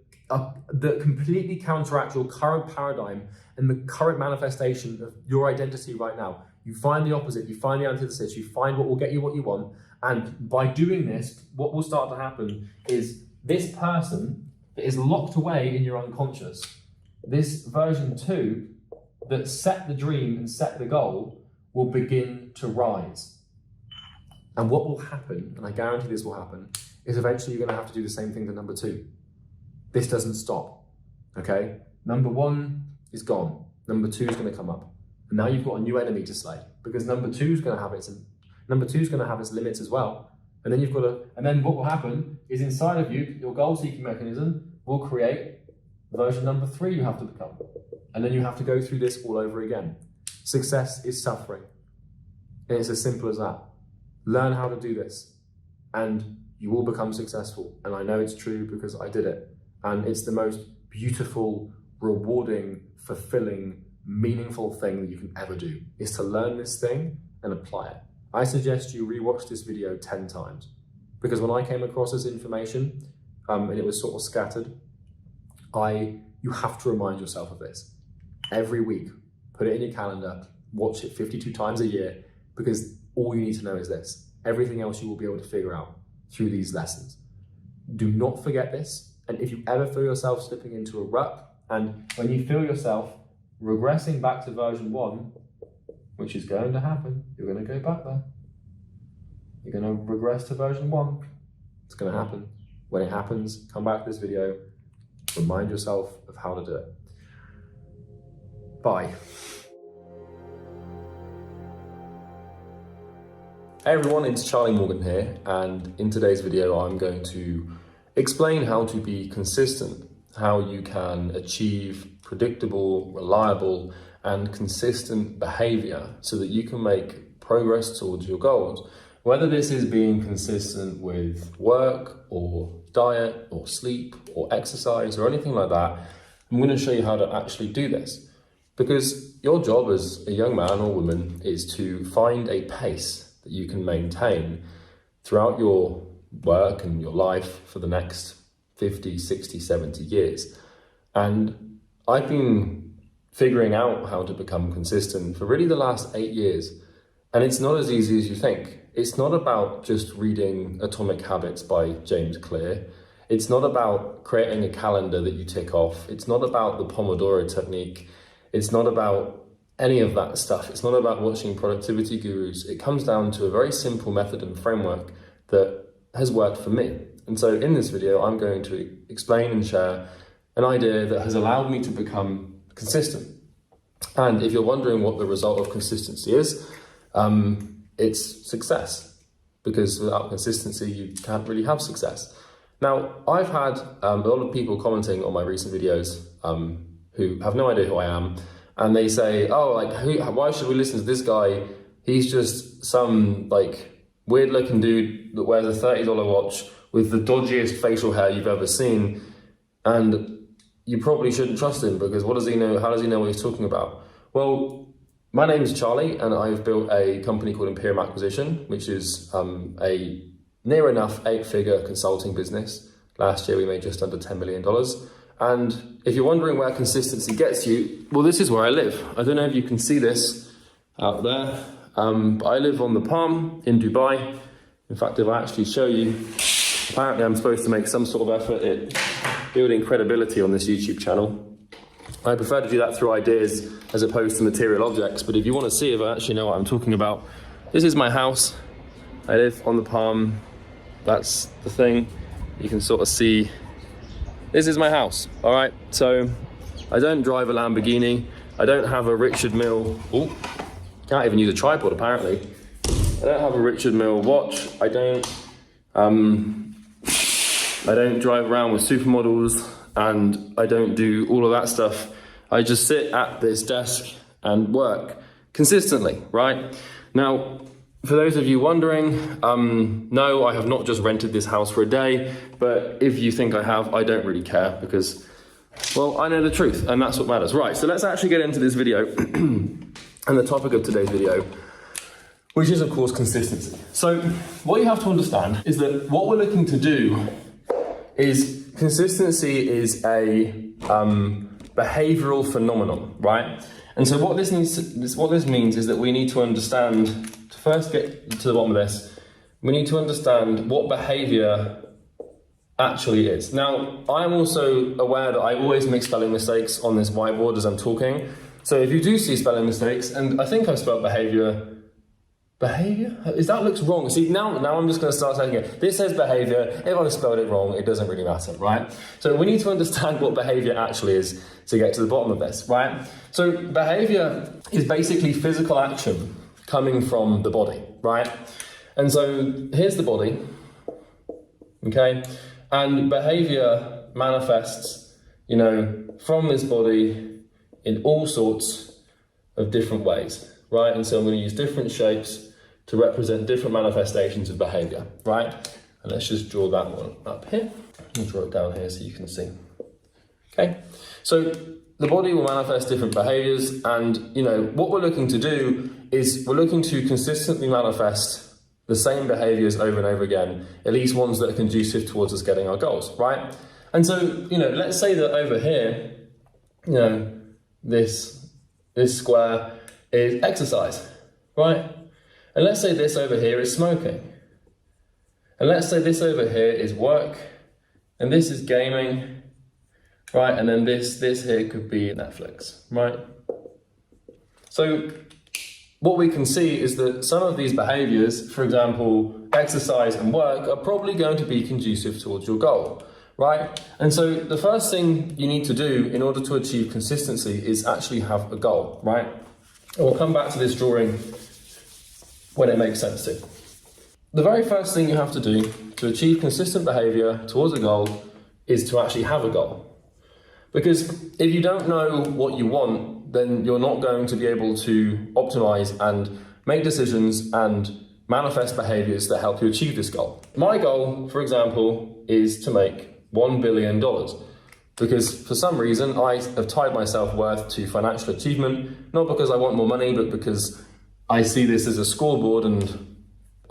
completely counteract your current paradigm and the current manifestation of your identity right now, you find the opposite, you find the antithesis, you find what will get you what you want. And by doing this, what will start to happen is this person that is locked away in your unconscious, this version 2 that set the dream and set the goal, will begin to rise. And what will happen, and I guarantee this will happen, is eventually you're going to have to do the same thing to number 2. This doesn't stop, okay? Number 1 is gone. Number 2 is going to come up. And now you've got a new enemy to slay, because number 2 is going to have its limits as well. And then what will happen is inside of you, your goal-seeking mechanism will create version number 3 you have to become. And then you have to go through this all over again. Success is suffering. And it's as simple as that. Learn how to do this and you will become successful. And I know it's true because I did it. And it's the most beautiful, rewarding, fulfilling, meaningful thing that you can ever do, is to learn this thing and apply it. I suggest you rewatch this video 10 times, because when I came across this information and it was sort of scattered, you have to remind yourself of this. Every week, put it in your calendar, watch it 52 times a year, because all you need to know is this. Everything else you will be able to figure out through these lessons. Do not forget this. And if you ever feel yourself slipping into a rut, and when you feel yourself regressing back to version 1, which is going to happen, you're going to go back there. You're going to regress to version 1. It's going to happen. When it happens, come back to this video, remind yourself of how to do it. Bye. Hey everyone, it's Charlie Morgan here, and in today's video I'm going to explain how to be consistent, how you can achieve predictable, reliable, and consistent behavior so that you can make progress towards your goals. Whether this is being consistent with work or diet or sleep or exercise or anything like that, I'm going to show you how to actually do this. Because your job as a young man or woman is to find a pace that you can maintain throughout your work and your life for the next 50, 60, 70 years. And I've been figuring out how to become consistent for really the last 8 years. And it's not as easy as you think. It's not about just reading Atomic Habits by James Clear. It's not about creating a calendar that you tick off. It's not about the Pomodoro technique. It's not about any of that stuff. It's not about watching productivity gurus. It comes down to a very simple method and framework that has worked for me. And so in this video, I'm going to explain and share an idea that has allowed me to become consistent. And if you're wondering what the result of consistency is, it's success. Because without consistency, you can't really have success. Now, I've had a lot of people commenting on my recent videos who have no idea who I am. And they say, oh, like, why should we listen to this guy? He's just some like weird looking dude that wears a $30 watch with the dodgiest facial hair you've ever seen. And you probably shouldn't trust him, because what does he know? How does he know what he's talking about? Well, my name is Charlie, and I've built a company called Imperium Acquisition, which is a near enough 8-figure consulting business. Last year we made just under $10 million. And if you're wondering where consistency gets you, well, this is where I live. I don't know if you can see this out there, but I live on the Palm in Dubai. In fact, if I actually show you, apparently I'm supposed to make some sort of effort. building credibility on this YouTube channel. I prefer to do that through ideas as opposed to material objects, but if you want to see if I actually know what I'm talking about, this is my house. I live on the Palm. That's the thing. You can sort of see, this is my house, all right? So I don't drive a Lamborghini. I don't have a Richard Mille, can't even use a tripod apparently. I don't have a Richard Mille watch. I don't drive around with supermodels, and I don't do all of that stuff. I just sit at this desk and work consistently, right? Now, for those of you wondering, no, I have not just rented this house for a day, but if you think I have, I don't really care because, well, I know the truth and that's what matters. Right, so let's actually get into this video and the topic of today's video, which is of course consistency. So what you have to understand is that what we're looking to do is consistency is a behavioral phenomenon, right? And so what this means is that we need to understand, to first get to the bottom of this, we need to understand what behavior actually is. Now, I'm also aware that I always make spelling mistakes on this whiteboard as I'm talking. So if you do see spelling mistakes, and I think I've spelled behavior, that looks wrong. See, now I'm just going to start saying it. This says behavior. If I've spelled it wrong, it doesn't really matter, right? So we need to understand what behavior actually is to get to the bottom of this, right? So behavior is basically physical action coming from the body, right? And so here's the body, okay? And behavior manifests, from this body in all sorts of different ways, right? And so I'm going to use different shapes to represent different manifestations of behavior, right? And let's just draw that one up here and draw it down here so you can see. Okay, so the body will manifest different behaviors, and what we're looking to do is we're looking to consistently manifest the same behaviors over and over again, at least ones that are conducive towards us getting our goals, right? And so, let's say that over here, this square is exercise, right? And let's say this over here is smoking. And let's say this over here is work, and this is gaming, right? And then this here could be Netflix, right? So what we can see is that some of these behaviors, for example, exercise and work, are probably going to be conducive towards your goal, right? And so the first thing you need to do in order to achieve consistency is actually have a goal, right? And we'll come back to this drawing when it makes sense to. The very first thing you have to do to achieve consistent behavior towards a goal is to actually have a goal. Because if you don't know what you want, then you're not going to be able to optimize and make decisions and manifest behaviors that help you achieve this goal. My goal, for example, is to make $1 billion. Because for some reason, I have tied my self-worth to financial achievement, not because I want more money, but because I see this as a scoreboard, and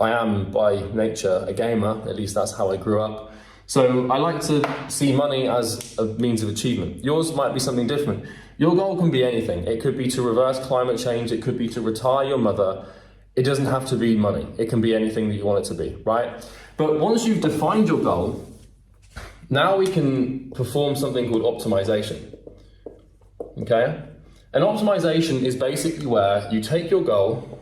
I am by nature a gamer, at least that's how I grew up. So I like to see money as a means of achievement. Yours might be something different. Your goal can be anything. It could be to reverse climate change, it could be to retire your mother. It doesn't have to be money. It can be anything that you want it to be, right? But once you've defined your goal, now we can perform something called optimization, okay? And optimization is basically where you take your goal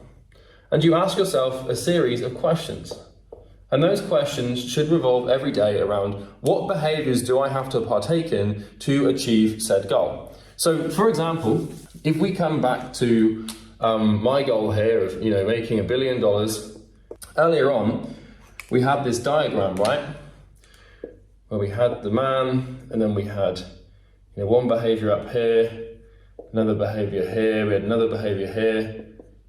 and you ask yourself a series of questions. And those questions should revolve every day around what behaviors do I have to partake in to achieve said goal. So for example, if we come back to my goal here of making $1 billion, earlier on we had this diagram, right? Where we had the man, and then we had one behavior up here, another behavior here, we had another behavior here.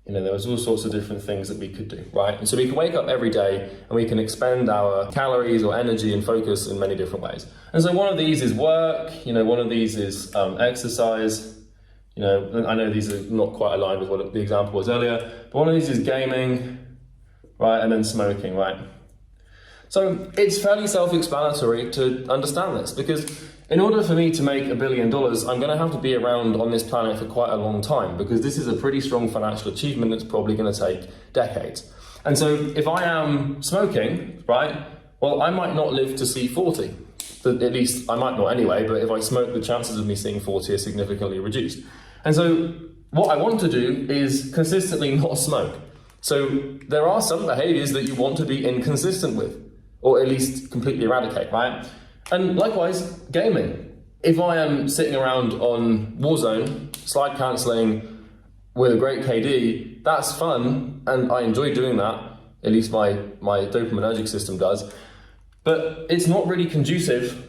There was all sorts of different things that we could do, right? And so we can wake up every day and we can expend our calories or energy and focus in many different ways. And so one of these is work, one of these is exercise. I know these are not quite aligned with what the example was earlier, but one of these is gaming, right? And then smoking, right? So it's fairly self-explanatory to understand this, because in order for me to make $1 billion, I'm going to have to be around on this planet for quite a long time, because this is a pretty strong financial achievement that's probably going to take decades. And so if I am smoking, right, well, I might not live to see 40. at least I might not anyway, but if I smoke, the chances of me seeing 40 are significantly reduced. And so what I want to do is consistently not smoke. So there are some behaviors that you want to be inconsistent with, or at least completely eradicate, right? And likewise, gaming. If I am sitting around on Warzone, slide cancelling with a great KD, that's fun, and I enjoy doing that. At least my dopaminergic system does. But it's not really conducive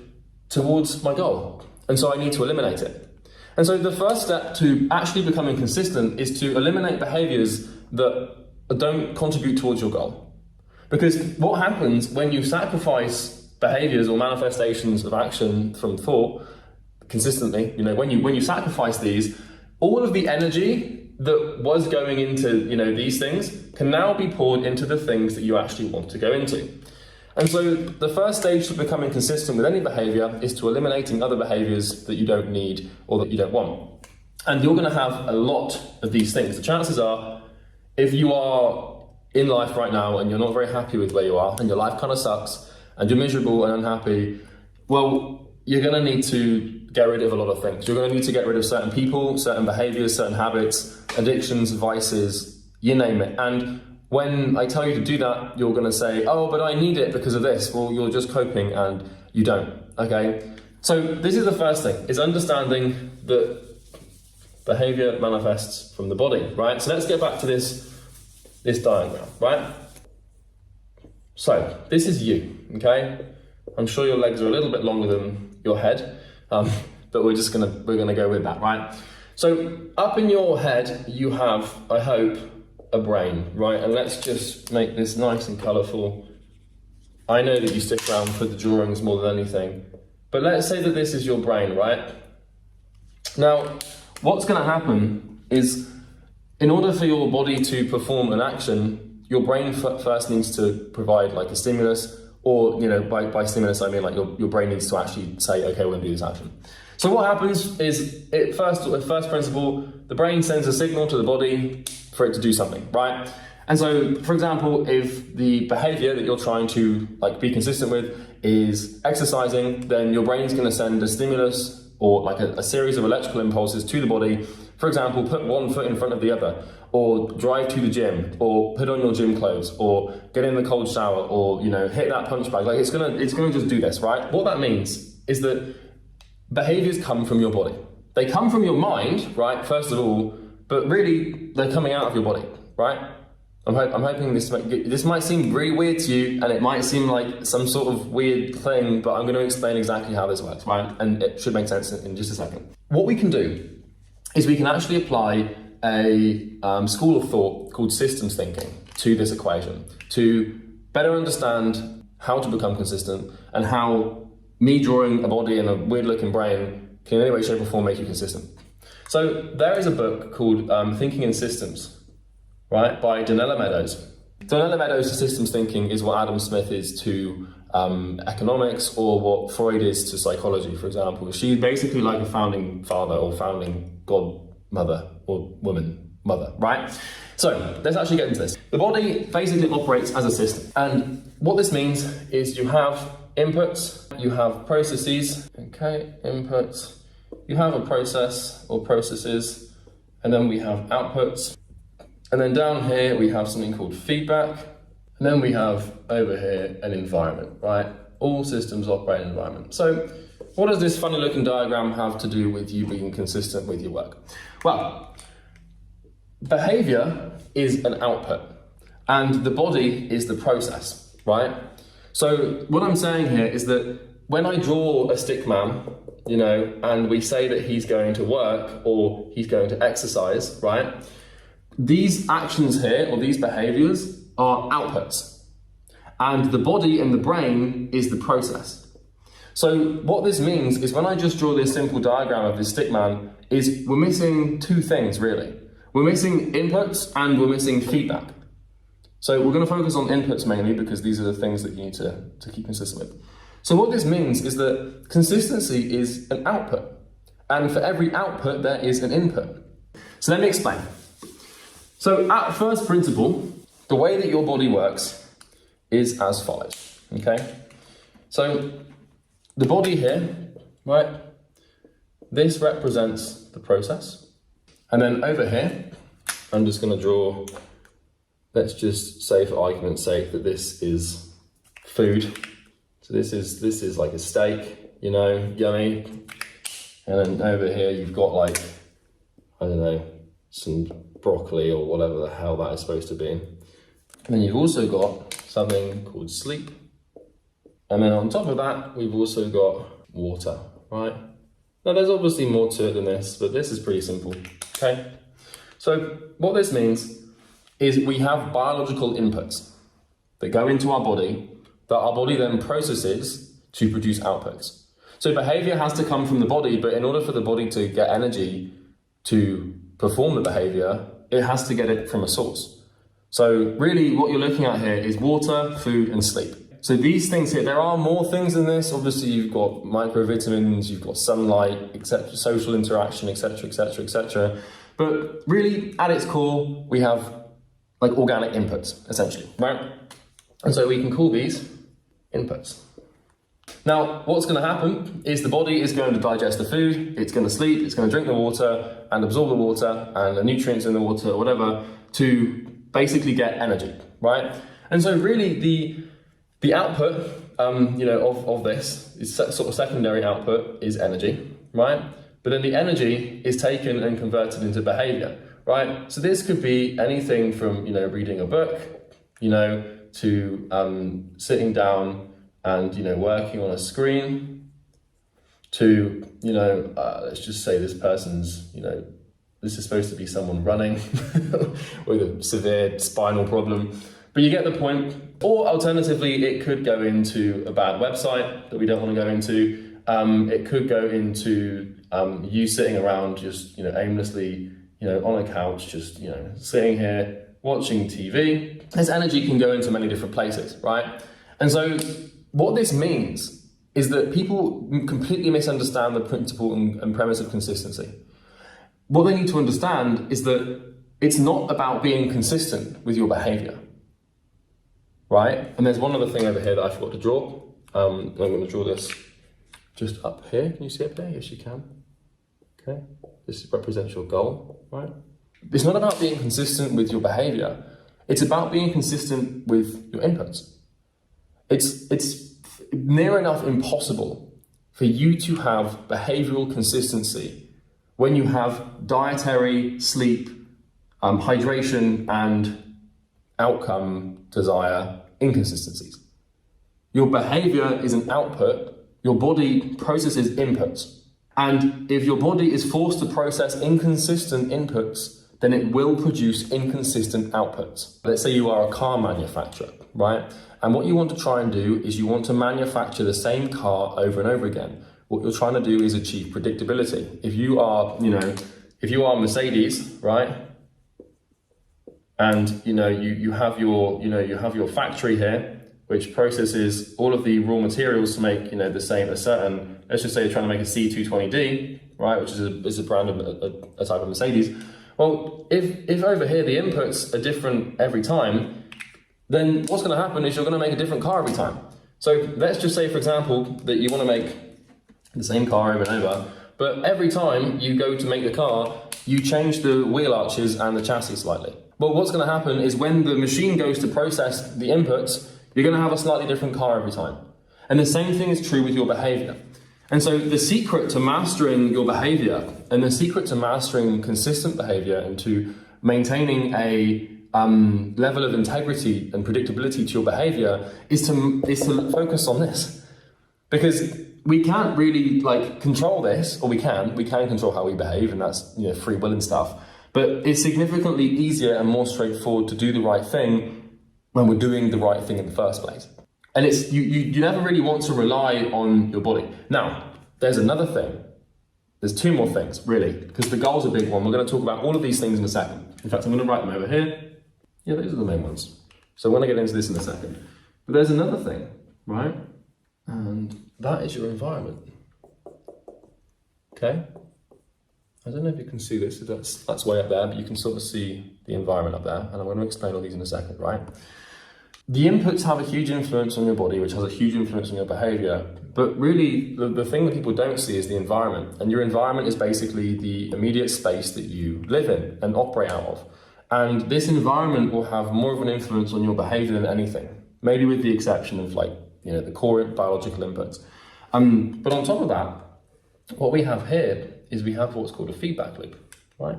towards my goal. And so I need to eliminate it. And so the first step to actually becoming consistent is to eliminate behaviors that don't contribute towards your goal. Because what happens when you sacrifice behaviors or manifestations of action from thought consistently, when you sacrifice these, all of the energy that was going into, these things can now be poured into the things that you actually want to go into. And so the first stage to becoming consistent with any behavior is to eliminating other behaviors that you don't need or that you don't want. And you're going to have a lot of these things. The chances are, if you are in life right now and you're not very happy with where you are and your life kind of sucks and you're miserable and unhappy, well, you're going to need to get rid of a lot of things. You're going to need to get rid of certain people, certain behaviors, certain habits, addictions, vices, you name it. And when I tell you to do that, you're going to say, oh, but I need it because of this. Well, you're just coping and you don't, okay? So this is the first thing, is understanding that behavior manifests from the body, right? So let's get back to this diagram, right? So this is you, okay? I'm sure your legs are a little bit longer than your head, but we're gonna go with that, right? So up in your head, you have, I hope, a brain, right? And let's just make this nice and colourful. I know that you stick around for the drawings more than anything, but let's say that this is your brain, right? Now, what's gonna happen is, in order for your body to perform an action, your brain first needs to provide like a stimulus, or, by stimulus, I mean like your brain needs to actually say, okay, we're gonna do this action. So what happens is, first principle, the brain sends a signal to the body for it to do something, right? And so, for example, if the behavior that you're trying to be consistent with is exercising, then your brain's gonna send a stimulus or like a series of electrical impulses to the body. For example, put one foot in front of the other, or drive to the gym, or put on your gym clothes, or get in the cold shower, or hit that punch bag. Like it's gonna just do this, right? What that means is that behaviors come from your body. They come from your mind, right? First of all, but really they're coming out of your body, right? I'm hoping this might seem really weird to you, and it might seem like some sort of weird thing, but I'm going to explain exactly how this works, right? And it should make sense in just a second. What we can do is we can actually apply a school of thought called systems thinking to this equation to better understand how to become consistent and how me drawing a body and a weird looking brain can in any way, shape or form make you consistent. So there is a book called Thinking in Systems, right, by Donella Meadows. Donella Meadows' systems thinking is what Adam Smith is to economics, or what Freud is to psychology, for example. She's basically like a founding father or founding godmother or woman mother, right? So let's actually get into this. The body basically operates as a system. And what this means is you have inputs, you have processes, okay, inputs, you have a process or processes, and then we have outputs. And then down here, we have something called feedback. And then we have over here an environment, right? All systems operate in an environment. So what does this funny looking diagram have to do with you being consistent with your work? Well, behavior is an output and the body is the process, right? So what I'm saying here is that when I draw a stick man, and we say that he's going to work or he's going to exercise, right? These actions here, or these behaviors, are outputs. And the body and the brain is the process. So what this means is, when I just draw this simple diagram of this stick man, is we're missing two things, really. We're missing inputs and we're missing feedback. So we're going to focus on inputs mainly, because these are the things that you need to keep consistent with. So what this means is that consistency is an output. And for every output, there is an input. So let me explain. So at first principle, the way that your body works is as follows, okay? So the body here, right? This represents the process. And then over here, I'm just going to draw, let's just say for argument's sake that this is food. So this is like a steak, you know, yummy. And then over here you've got like, I don't know, some broccoli or whatever the hell that is supposed to be. And then you've also got something called sleep. And then on top of that, we've also got water, right? Now there's obviously more to it than this, but this is pretty simple, okay? So what this means is we have biological inputs that go into our body that our body then processes to produce outputs. So behavior has to come from the body, but in order for the body to get energy to perform the behavior, it has to get it from a source. So really what you're looking at here is water, food, and sleep. So these things here, there are more things than this. Obviously you've got microvitamins, you've got sunlight, etc., social interaction, etc., etc., etc. But really at its core, we have like organic inputs, essentially, right? And so we can call these inputs. Now, what's going to happen is the body is going to digest the food, it's going to sleep, it's going to drink the water and absorb the water and the nutrients in the water or whatever to basically get energy, right? And so really the output, of this is sort of secondary output is energy, right? But then the energy is taken and converted into behavior, right? So this could be anything from, reading a book, to sitting down and, working on a screen to, let's just say this person's, this is supposed to be someone running with a severe spinal problem, but you get the point. Or alternatively, it could go into a bad website that we don't want to go into. It could go into you sitting around just, aimlessly, on a couch, just, sitting here, watching TV. This energy can go into many different places, right? And so what this means is that people completely misunderstand the principle and premise of consistency. What they need to understand is that it's not about being consistent with your behavior, right? And there's one other thing over here that I forgot to draw. I'm going to draw this just up here. Can you see up there? Yes, you can. Okay. This represents your goal, right? It's not about being consistent with your behavior. It's about being consistent with your inputs. It's near enough impossible for you to have behavioral consistency when you have dietary, sleep, hydration, and outcome desire inconsistencies. Your behavior is an output. Your body processes inputs. And if your body is forced to process inconsistent inputs, then it will produce inconsistent outputs. Let's say you are a car manufacturer, right? And what you want to try and do is you want to manufacture the same car over and over again. What you're trying to do is achieve predictability. If you are, if you are Mercedes, right? And you have your factory here, which processes all of the raw materials to make the same a certain. Let's just say you're trying to make a C220D, right, which is a brand of a type of Mercedes. Well, if over here the inputs are different every time, then what's going to happen is you're going to make a different car every time. So let's just say, for example, that you want to make the same car over and over, but every time you go to make the car, you change the wheel arches and the chassis slightly. Well, what's going to happen is when the machine goes to process the inputs, you're going to have a slightly different car every time. And the same thing is true with your behavior. And so the secret to mastering your behavior and the secret to mastering consistent behavior and to maintaining a level of integrity and predictability to your behavior is to focus on this. Because we can't really control this, or we can control how we behave, and that's free will and stuff. But it's significantly easier and more straightforward to do the right thing when we're doing the right thing in the first place. And it's you never really want to rely on your body. Now, there's another thing. There's two more things, really, because the goal's a big one. We're going to talk about all of these things in a second. In fact, I'm going to write them over here. Yeah, those are the main ones. So I'm going to get into this in a second. But there's another thing, right? And that is your environment. Okay? I don't know if you can see this. That's way up there, but you can sort of see the environment up there. And I'm going to explain all these in a second, right? the inputs have a huge influence on your body, which has a huge influence on your behavior. But really, the thing that people don't see is the environment. And your environment is basically the immediate space that you live in and operate out of. And this environment will have more of an influence on your behavior than anything, maybe with the exception of the core biological inputs. But on top of that, what we have here is we have what's called a feedback loop, right?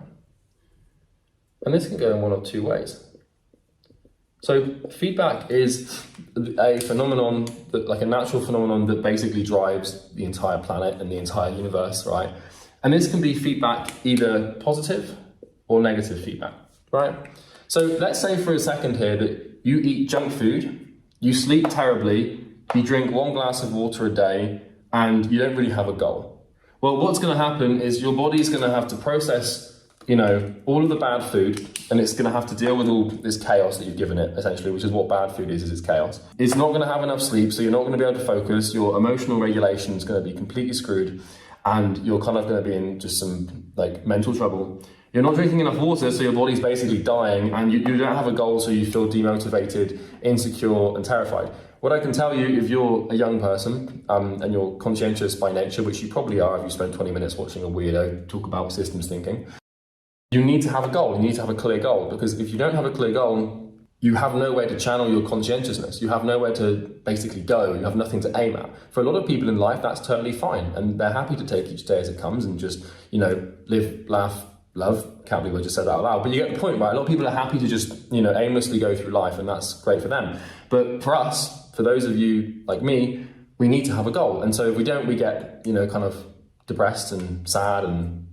And this can go in one of two ways. So feedback is a phenomenon, like a natural phenomenon that basically drives the entire planet and the entire universe, right? And this can be feedback either positive or negative feedback, right? So let's say for a second here that you eat junk food, you sleep terribly, you drink 1 glass of water a day, and you don't really have a goal. Well, what's going to happen is your body's going to have to process all of the bad food, and it's going to have to deal with all this chaos that you've given it, essentially, which is what bad food is it's chaos. It's not going to have enough sleep, so you're not going to be able to focus. Your emotional regulation is going to be completely screwed, and you're kind of going to be in just some mental trouble. You're not drinking enough water, so your body's basically dying, and you don't have a goal, so you feel demotivated, insecure, and terrified. What I can tell you, if you're a young person and you're conscientious by nature, which you probably are if you spend 20 minutes watching a weirdo talk about systems thinking, you need to have a goal. You need to have a clear goal, because if you don't have a clear goal, you have nowhere to channel your conscientiousness. You have nowhere to basically go. You have nothing to aim at. For a lot of people in life, that's totally fine, and they're happy to take each day as it comes and just, live, laugh, love. Can't believe I just said that out loud, but you get the point, right? A lot of people are happy to just, aimlessly go through life, and that's great for them. But for us, for those of you like me, we need to have a goal. And so if we don't, we get, kind of depressed and sad, and,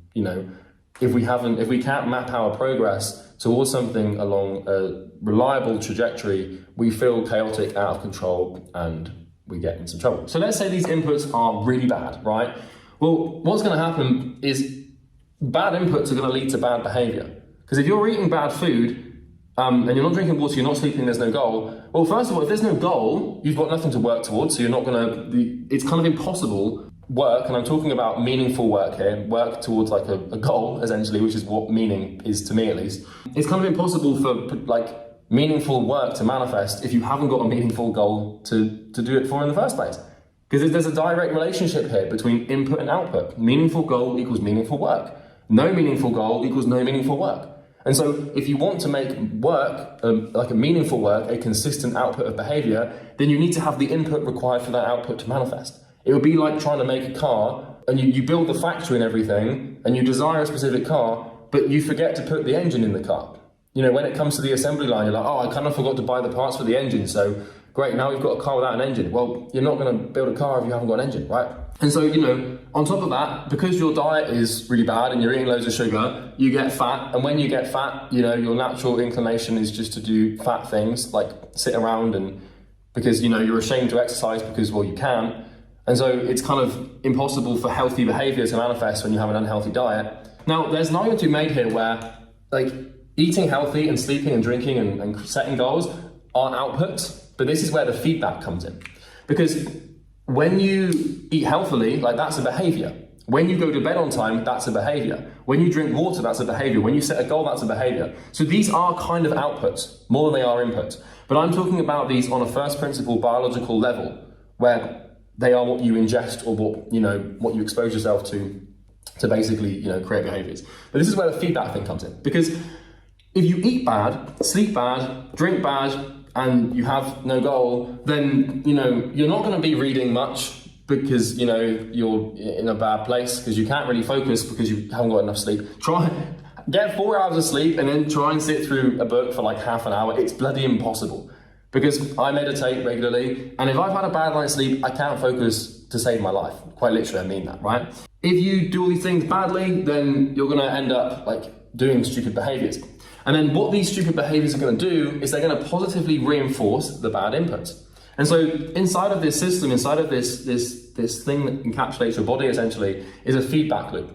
if we can't map our progress towards something along a reliable trajectory, we feel chaotic, out of control, and we get in some trouble. So let's say these inputs are really bad, right? Well, what's going to happen is bad inputs are going to lead to bad behavior. Because if you're eating bad food and you're not drinking water, you're not sleeping, there's no goal. Well, first of all, if there's no goal, you've got nothing to work towards, so you're not going to, it's kind of impossible work, and I'm talking about meaningful work here, work towards a goal, essentially, which is what meaning is to me, at least. It's kind of impossible for meaningful work to manifest if you haven't got a meaningful goal to do it for in the first place. Because there's a direct relationship here between input and output. Meaningful goal equals meaningful work. No meaningful goal equals no meaningful work. And so if you want to make work, a meaningful work, a consistent output of behavior, then you need to have the input required for that output to manifest. It would be like trying to make a car, and you build the factory and everything, and you desire a specific car, but you forget to put the engine in the car. When it comes to the assembly line, you're like, oh, I kind of forgot to buy the parts for the engine, so great, now we've got a car without an engine. Well, you're not going to build a car if you haven't got an engine, right? And so, on top of that, because your diet is really bad and you're eating loads of sugar, you get fat, and when you get fat, your natural inclination is just to do fat things, like sit around, and because, you're ashamed to exercise because, well, you can. And so it's kind of impossible for healthy behavior to manifest when you have an unhealthy diet. Now, there's an argument to be made here where, eating healthy and sleeping and drinking and setting goals are outputs, but this is where the feedback comes in. Because when you eat healthily, that's a behavior. When you go to bed on time, that's a behavior. When you drink water, that's a behavior. When you set a goal, that's a behavior. So these are kind of outputs, more than they are inputs. But I'm talking about these on a first principle biological level, where they are what you ingest or what you expose yourself to basically, create behaviors. But this is where the feedback thing comes in. Because if you eat bad, sleep bad, drink bad, and you have no goal, then, you're not going to be reading much because, you're in a bad place, because you can't really focus because you haven't got enough sleep. Get 4 hours of sleep and then try and sit through a book for half an hour. It's bloody impossible. Because I meditate regularly, and if I've had a bad night's sleep, I can't focus to save my life. Quite literally, I mean that, right? If you do all these things badly, then you're going to end up doing stupid behaviors. And then what these stupid behaviors are going to do is they're going to positively reinforce the bad inputs. And so inside of this system, inside of this thing that encapsulates your body essentially, is a feedback loop.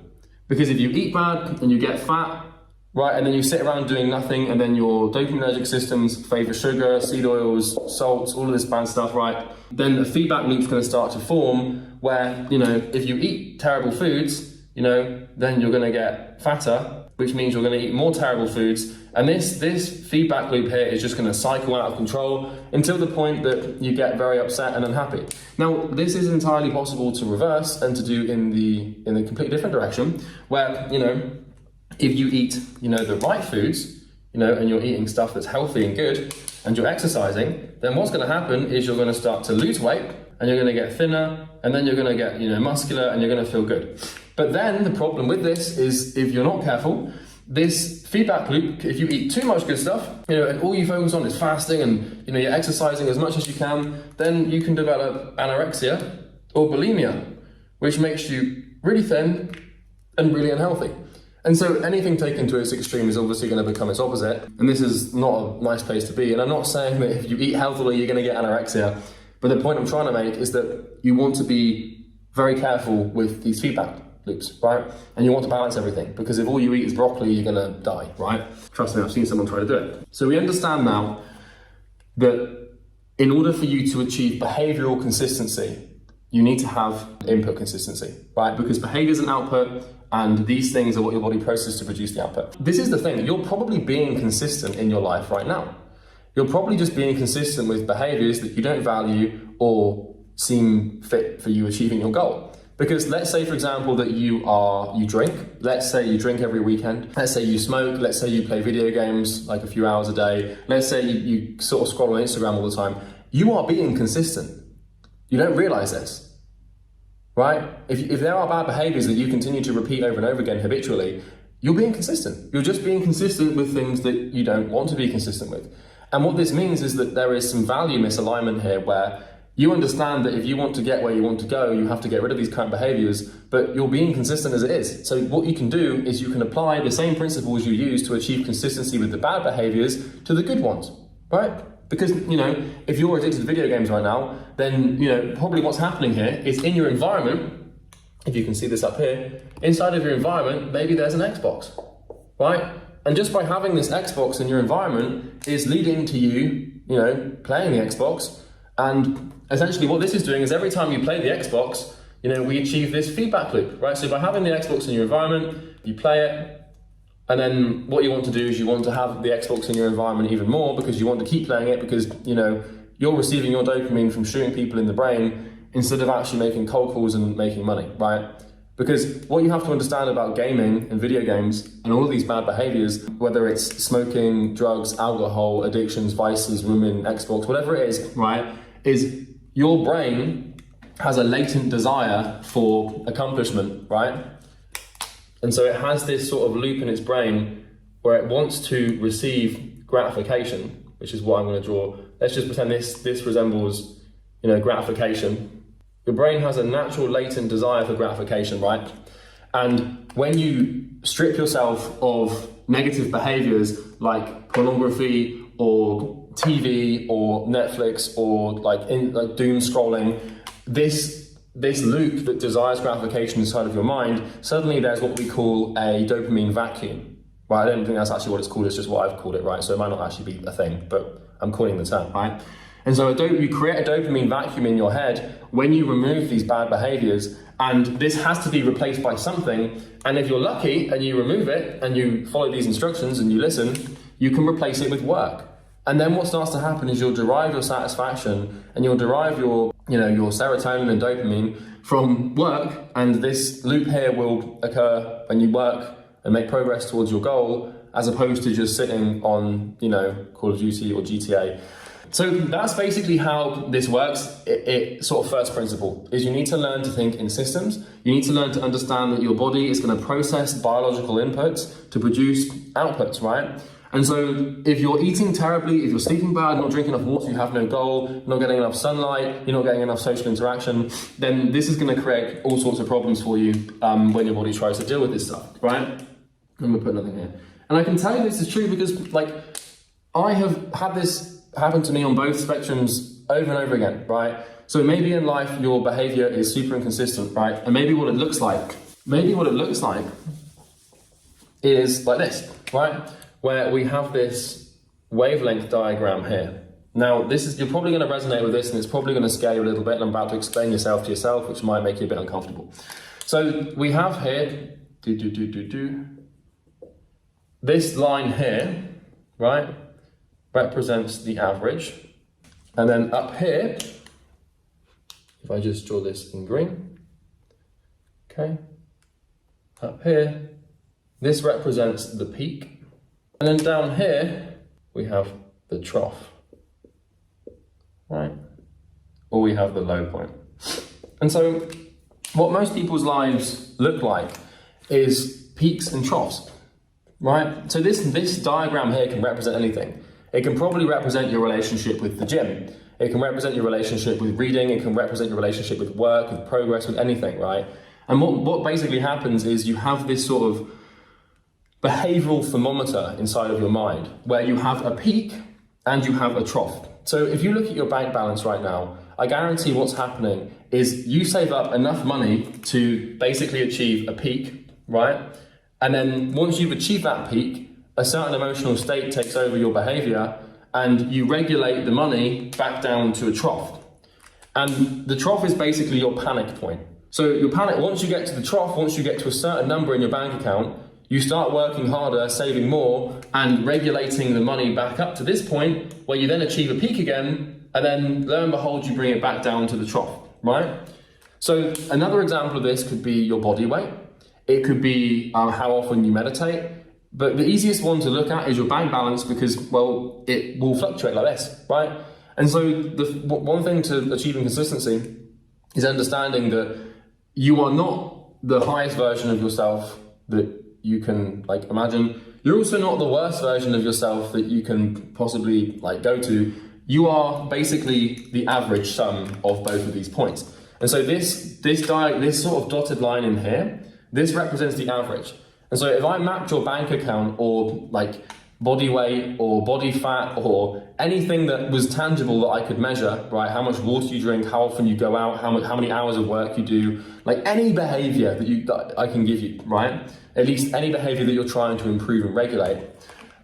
Because if you eat bad and you get fat, right, and then you sit around doing nothing, and then your dopaminergic systems favor sugar, seed oils, salts, all of this bad stuff, right? Then a feedback loop's going to start to form where, if you eat terrible foods, then you're going to get fatter, which means you're going to eat more terrible foods. And this feedback loop here is just going to cycle out of control until the point that you get very upset and unhappy. Now, this is entirely possible to reverse and to do in the completely different direction, where, if you eat, the right foods, and you're eating stuff that's healthy and good, and you're exercising, then what's going to happen is you're going to start to lose weight, and you're going to get thinner, and then you're going to get, muscular, and you're going to feel good. But then the problem with this is, if you're not careful, this feedback loop, if you eat too much good stuff, and all you focus on is fasting and, you're exercising as much as you can, then you can develop anorexia or bulimia, which makes you really thin and really unhealthy. And so anything taken to its extreme is obviously going to become its opposite. And this is not a nice place to be. And I'm not saying that if you eat healthily, you're going to get anorexia. But the point I'm trying to make is that you want to be very careful with these feedback loops, right? And you want to balance everything, because if all you eat is broccoli, you're going to die, right? Trust me, I've seen someone try to do it. So we understand now that in order for you to achieve behavioral consistency, you need to have input consistency, right? Because behavior is an output, and these things are what your body processes to produce the output. This is the thing, you're probably being consistent in your life right now. You're probably just being consistent with behaviors that you don't value or seem fit for you achieving your goal. Because let's say, for example, that you drink. Let's say you drink every weekend. Let's say you smoke. Let's say you play video games like a few hours a day. Let's say you sort of scroll on Instagram all the time. You are being consistent. You don't realize this. Right? If there are bad behaviors that you continue to repeat over and over again habitually, you're being consistent. You're just being consistent with things that you don't want to be consistent with. And what this means is that there is some value misalignment here, where you understand that if you want to get where you want to go, you have to get rid of these current behaviors, but you're being consistent as it is. So what you can do is you can apply the same principles you use to achieve consistency with the bad behaviors to the good ones, right? Because, if you're addicted to video games right now, then, probably what's happening here is in your environment, if you can see this up here, inside of your environment, maybe there's an Xbox, right? And just by having this Xbox in your environment is leading to you, playing the Xbox. And essentially what this is doing is every time you play the Xbox, we achieve this feedback loop, right? So by having the Xbox in your environment, you play it, and then what you want to do is you want to have the Xbox in your environment even more, because you want to keep playing it, because, you're receiving your dopamine from shooting people in the brain instead of actually making cold calls and making money, right? Because what you have to understand about gaming and video games and all of these bad behaviors, whether it's smoking, drugs, alcohol, addictions, vices, women, Xbox, whatever it is, right, is your brain has a latent desire for accomplishment, right? And so it has this sort of loop in its brain where it wants to receive gratification, which is what I'm going to draw. Let's just pretend this resembles, gratification. Your brain has a natural latent desire for gratification, right? And when you strip yourself of negative behaviors like pornography or TV or Netflix or like doom scrolling, this loop that desires gratification inside of your mind, suddenly there's what we call a dopamine vacuum. Right? I don't think that's actually what it's called, it's just what I've called it, right? So it might not actually be a thing, but I'm calling the term, right? And so you create a dopamine vacuum in your head when you remove these bad behaviors, and this has to be replaced by something. And if you're lucky and you remove it and you follow these instructions and you listen, you can replace it with work. And then what starts to happen is you'll derive your satisfaction and you'll derive your serotonin and dopamine from work, and this loop here will occur when you work and make progress towards your goal, as opposed to just sitting on, Call of Duty or GTA. So that's basically how this works. It sort of first principle is you need to learn to think in systems. You need to learn to understand that your body is going to process biological inputs to produce outputs, right? And so if you're eating terribly, if you're sleeping bad, not drinking enough water, you have no goal, not getting enough sunlight, you're not getting enough social interaction, then this is going to create all sorts of problems for you when your body tries to deal with this stuff, right? I'm going to put nothing here. And I can tell you this is true because, I have had this happen to me on both spectrums over and over again, right? So maybe in life your behavior is super inconsistent, right? And maybe what it looks like is like this, right? Where we have this wavelength diagram here. Now, you're probably going to resonate with this, and it's probably going to scare you a little bit, and I'm about to explain yourself to yourself, which might make you a bit uncomfortable. So we have here, this line here, right, represents the average. And then up here, if I just draw this in green, okay, up here, this represents the peak. And then down here, we have the trough, right? Or we have the low point. And so what most people's lives look like is peaks and troughs, right? So this diagram here can represent anything. It can probably represent your relationship with the gym. It can represent your relationship with reading. It can represent your relationship with work, with progress, with anything, right? And what basically happens is you have this sort of behavioral thermometer inside of your mind where you have a peak and you have a trough. So if you look at your bank balance right now, I guarantee what's happening is you save up enough money to basically achieve a peak, right? And then once you've achieved that peak, a certain emotional state takes over your behavior and you regulate the money back down to a trough. And the trough is basically your panic point. So your panic, once you get to the trough, once you get to a certain number in your bank account, you start working harder, saving more, and regulating the money back up to this point where you then achieve a peak again, and then lo and behold, you bring it back down to the trough, right? So another example of this could be your body weight. It could be how often you meditate. But the easiest one to look at is your bank balance because, well, it will fluctuate like this, right? And so the one thing to achieving consistency is understanding that you are not the highest version of yourself that you can imagine. You're also not the worst version of yourself that you can possibly go to. You are basically the average sum of both of these points. And so this sort of dotted line in here, this represents the average. And so if I mapped your bank account or body weight or body fat or anything that was tangible that I could measure, right? How much water you drink, how often you go out, how many hours of work you do, any behavior that I can give you, right? At least any behavior that you're trying to improve and regulate.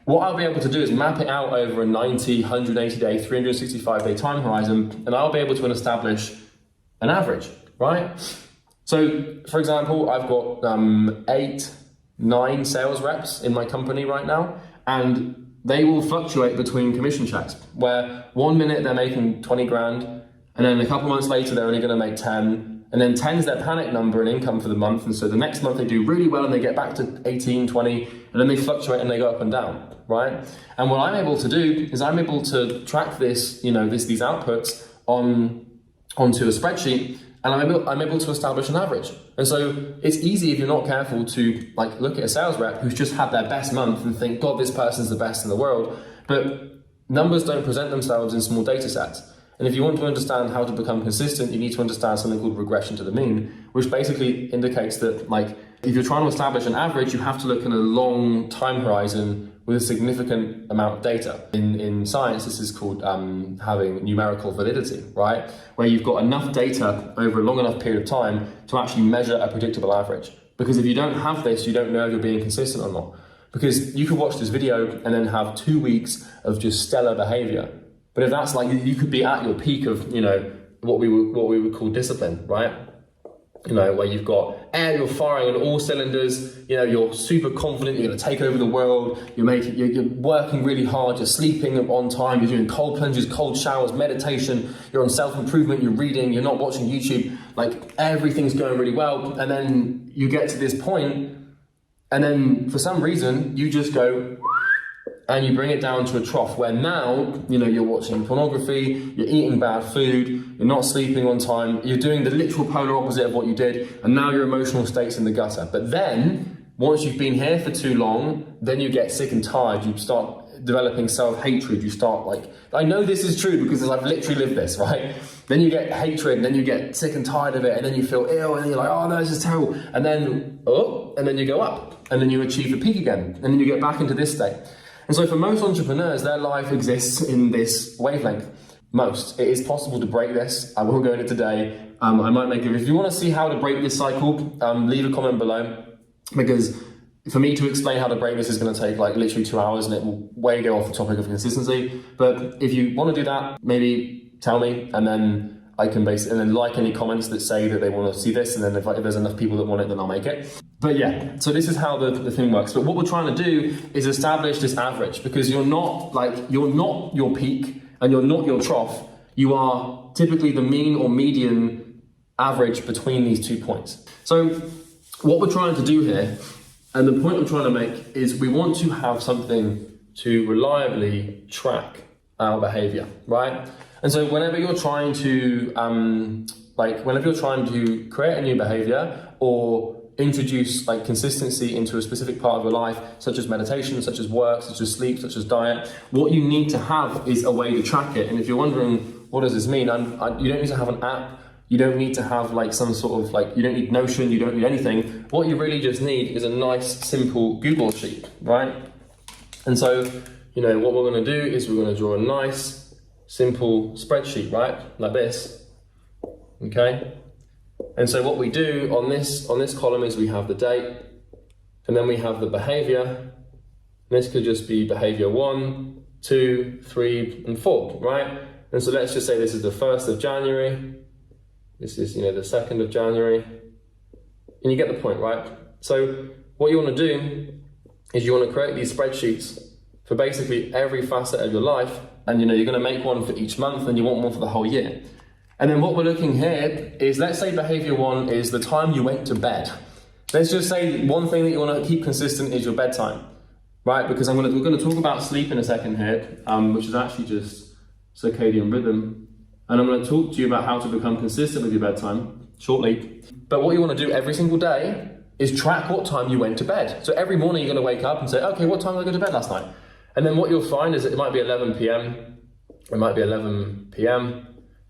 What I'll be able to do is map it out over a 90, 180 day, 365 day time horizon, and I'll be able to establish an average, right? So for example, I've got 8, 9 sales reps in my company right now, and they will fluctuate between commission checks where 1 minute they're making 20 grand and then a couple months later they're only going to make 10, and then 10 is their panic number in income for the month, and so the next month they do really well and they get back to 18, 20, and then they fluctuate and they go up and down, right? And what I'm able to do is I'm able to track this, these outputs onto a spreadsheet, and I'm able to establish an average. And so it's easy if you're not careful to look at a sales rep who's just had their best month and think, God, this person's the best in the world. But numbers don't present themselves in small data sets. And if you want to understand how to become consistent, you need to understand something called regression to the mean, which basically indicates that if you're trying to establish an average, you have to look in a long time horizon with a significant amount of data. In science, this is called having numerical validity, right? Where you've got enough data over a long enough period of time to actually measure a predictable average. Because if you don't have this, you don't know if you're being consistent or not. Because you could watch this video and then have 2 weeks of just stellar behavior. But if that's you could be at your peak of, what we would call discipline, right? Where you've got you're firing on all cylinders, you're super confident, you're going to take over the world, you're working really hard, you're sleeping on time, you're doing cold plunges, cold showers, meditation, you're on self-improvement, you're reading, you're not watching YouTube, everything's going really well. And then you get to this point, and then for some reason, you just go, and you bring it down to a trough where now, you're watching pornography, you're eating bad food, you're not sleeping on time, you're doing the literal polar opposite of what you did, and now your emotional state's in the gutter. But then, once you've been here for too long, then you get sick and tired, you start developing self-hatred, you start I know this is true because I've literally lived this, right? Then you get hatred, and then you get sick and tired of it, and then you feel ill, and then you're oh no, this is terrible. And then, and then you go up, and then you achieve the peak again, and then you get back into this state. And so for most entrepreneurs, their life exists in this wavelength. Most. It is possible to break this. I won't go into it today. I might make it. If you want to see how to break this cycle, leave a comment below. Because for me to explain how to break this is going to take literally 2 hours, and it will way go off the topic of consistency. But if you want to do that, maybe tell me, and then I can basically, and then like any comments that say that they want to see this, and then if there's enough people that want it, then I'll make it. But yeah, so this is how the thing works. But what we're trying to do is establish this average, because you're not your peak and you're not your trough. You are typically the mean or median average between these 2 points. So what we're trying to do here, and the point I'm trying to make, is we want to have something to reliably track our behavior, right? And so whenever you're trying to create a new behavior or introduce like consistency into a specific part of your life, such as meditation, such as work, such as sleep, such as diet, what you need to have is a way to track it. And if you're wondering, what does this mean? You don't need to have an app. You don't need to have like some sort of like, you don't need Notion, you don't need anything. What you really just need is a nice, simple Google sheet, right? And so, what we're going to do is we're going to draw a nice, simple spreadsheet, right? Like this, okay? And so what we do on this column is we have the date, and then we have the behavior. This could just be behavior 1, 2, 3, and 4, right? And so let's just say this is the 1st of January. This is, the 2nd of January. And you get the point, right? So what you want to do is you want to create these spreadsheets for basically every facet of your life. And you're going to make one for each month, and you want one for the whole year. And then what we're looking here is, let's say behavior 1 is the time you went to bed. Let's just say one thing that you want to keep consistent is your bedtime, right? Because we're going to talk about sleep in a second here, which is actually just circadian rhythm. And I'm going to talk to you about how to become consistent with your bedtime shortly. But what you want to do every single day is track what time you went to bed. So every morning you're going to wake up and say, okay, what time did I go to bed last night? And then what you'll find is that it might be 11 p.m., it might be 11 p.m.,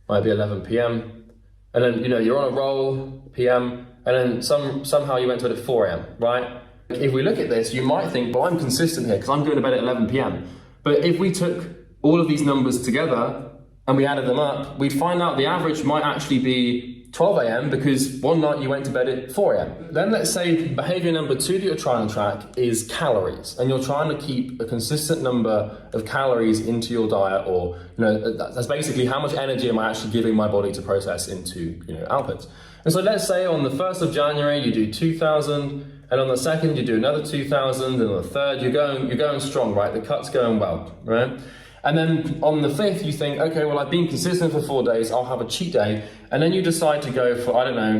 might be 11 p.m. And then, you're on a roll, p.m., and then somehow you went to bed at 4 a.m., right? If we look at this, you might think, well, I'm consistent here because I'm going to bed at 11 p.m. But if we took all of these numbers together and we added them up, we'd find out the average might actually be 12 a.m. because one night you went to bed at 4 a.m. Then let's say behavior number 2 that you're trying to track is calories, and you're trying to keep a consistent number of calories into your diet, or that's basically how much energy am I actually giving my body to process into outputs. And so let's say on the 1st of January you do 2,000, and on the 2nd you do another 2,000, and on the 3rd you're going strong, right? The cut's going well, right? And then on the 5th, you think, okay, well, I've been consistent for 4 days, I'll have a cheat day. And then you decide to go for,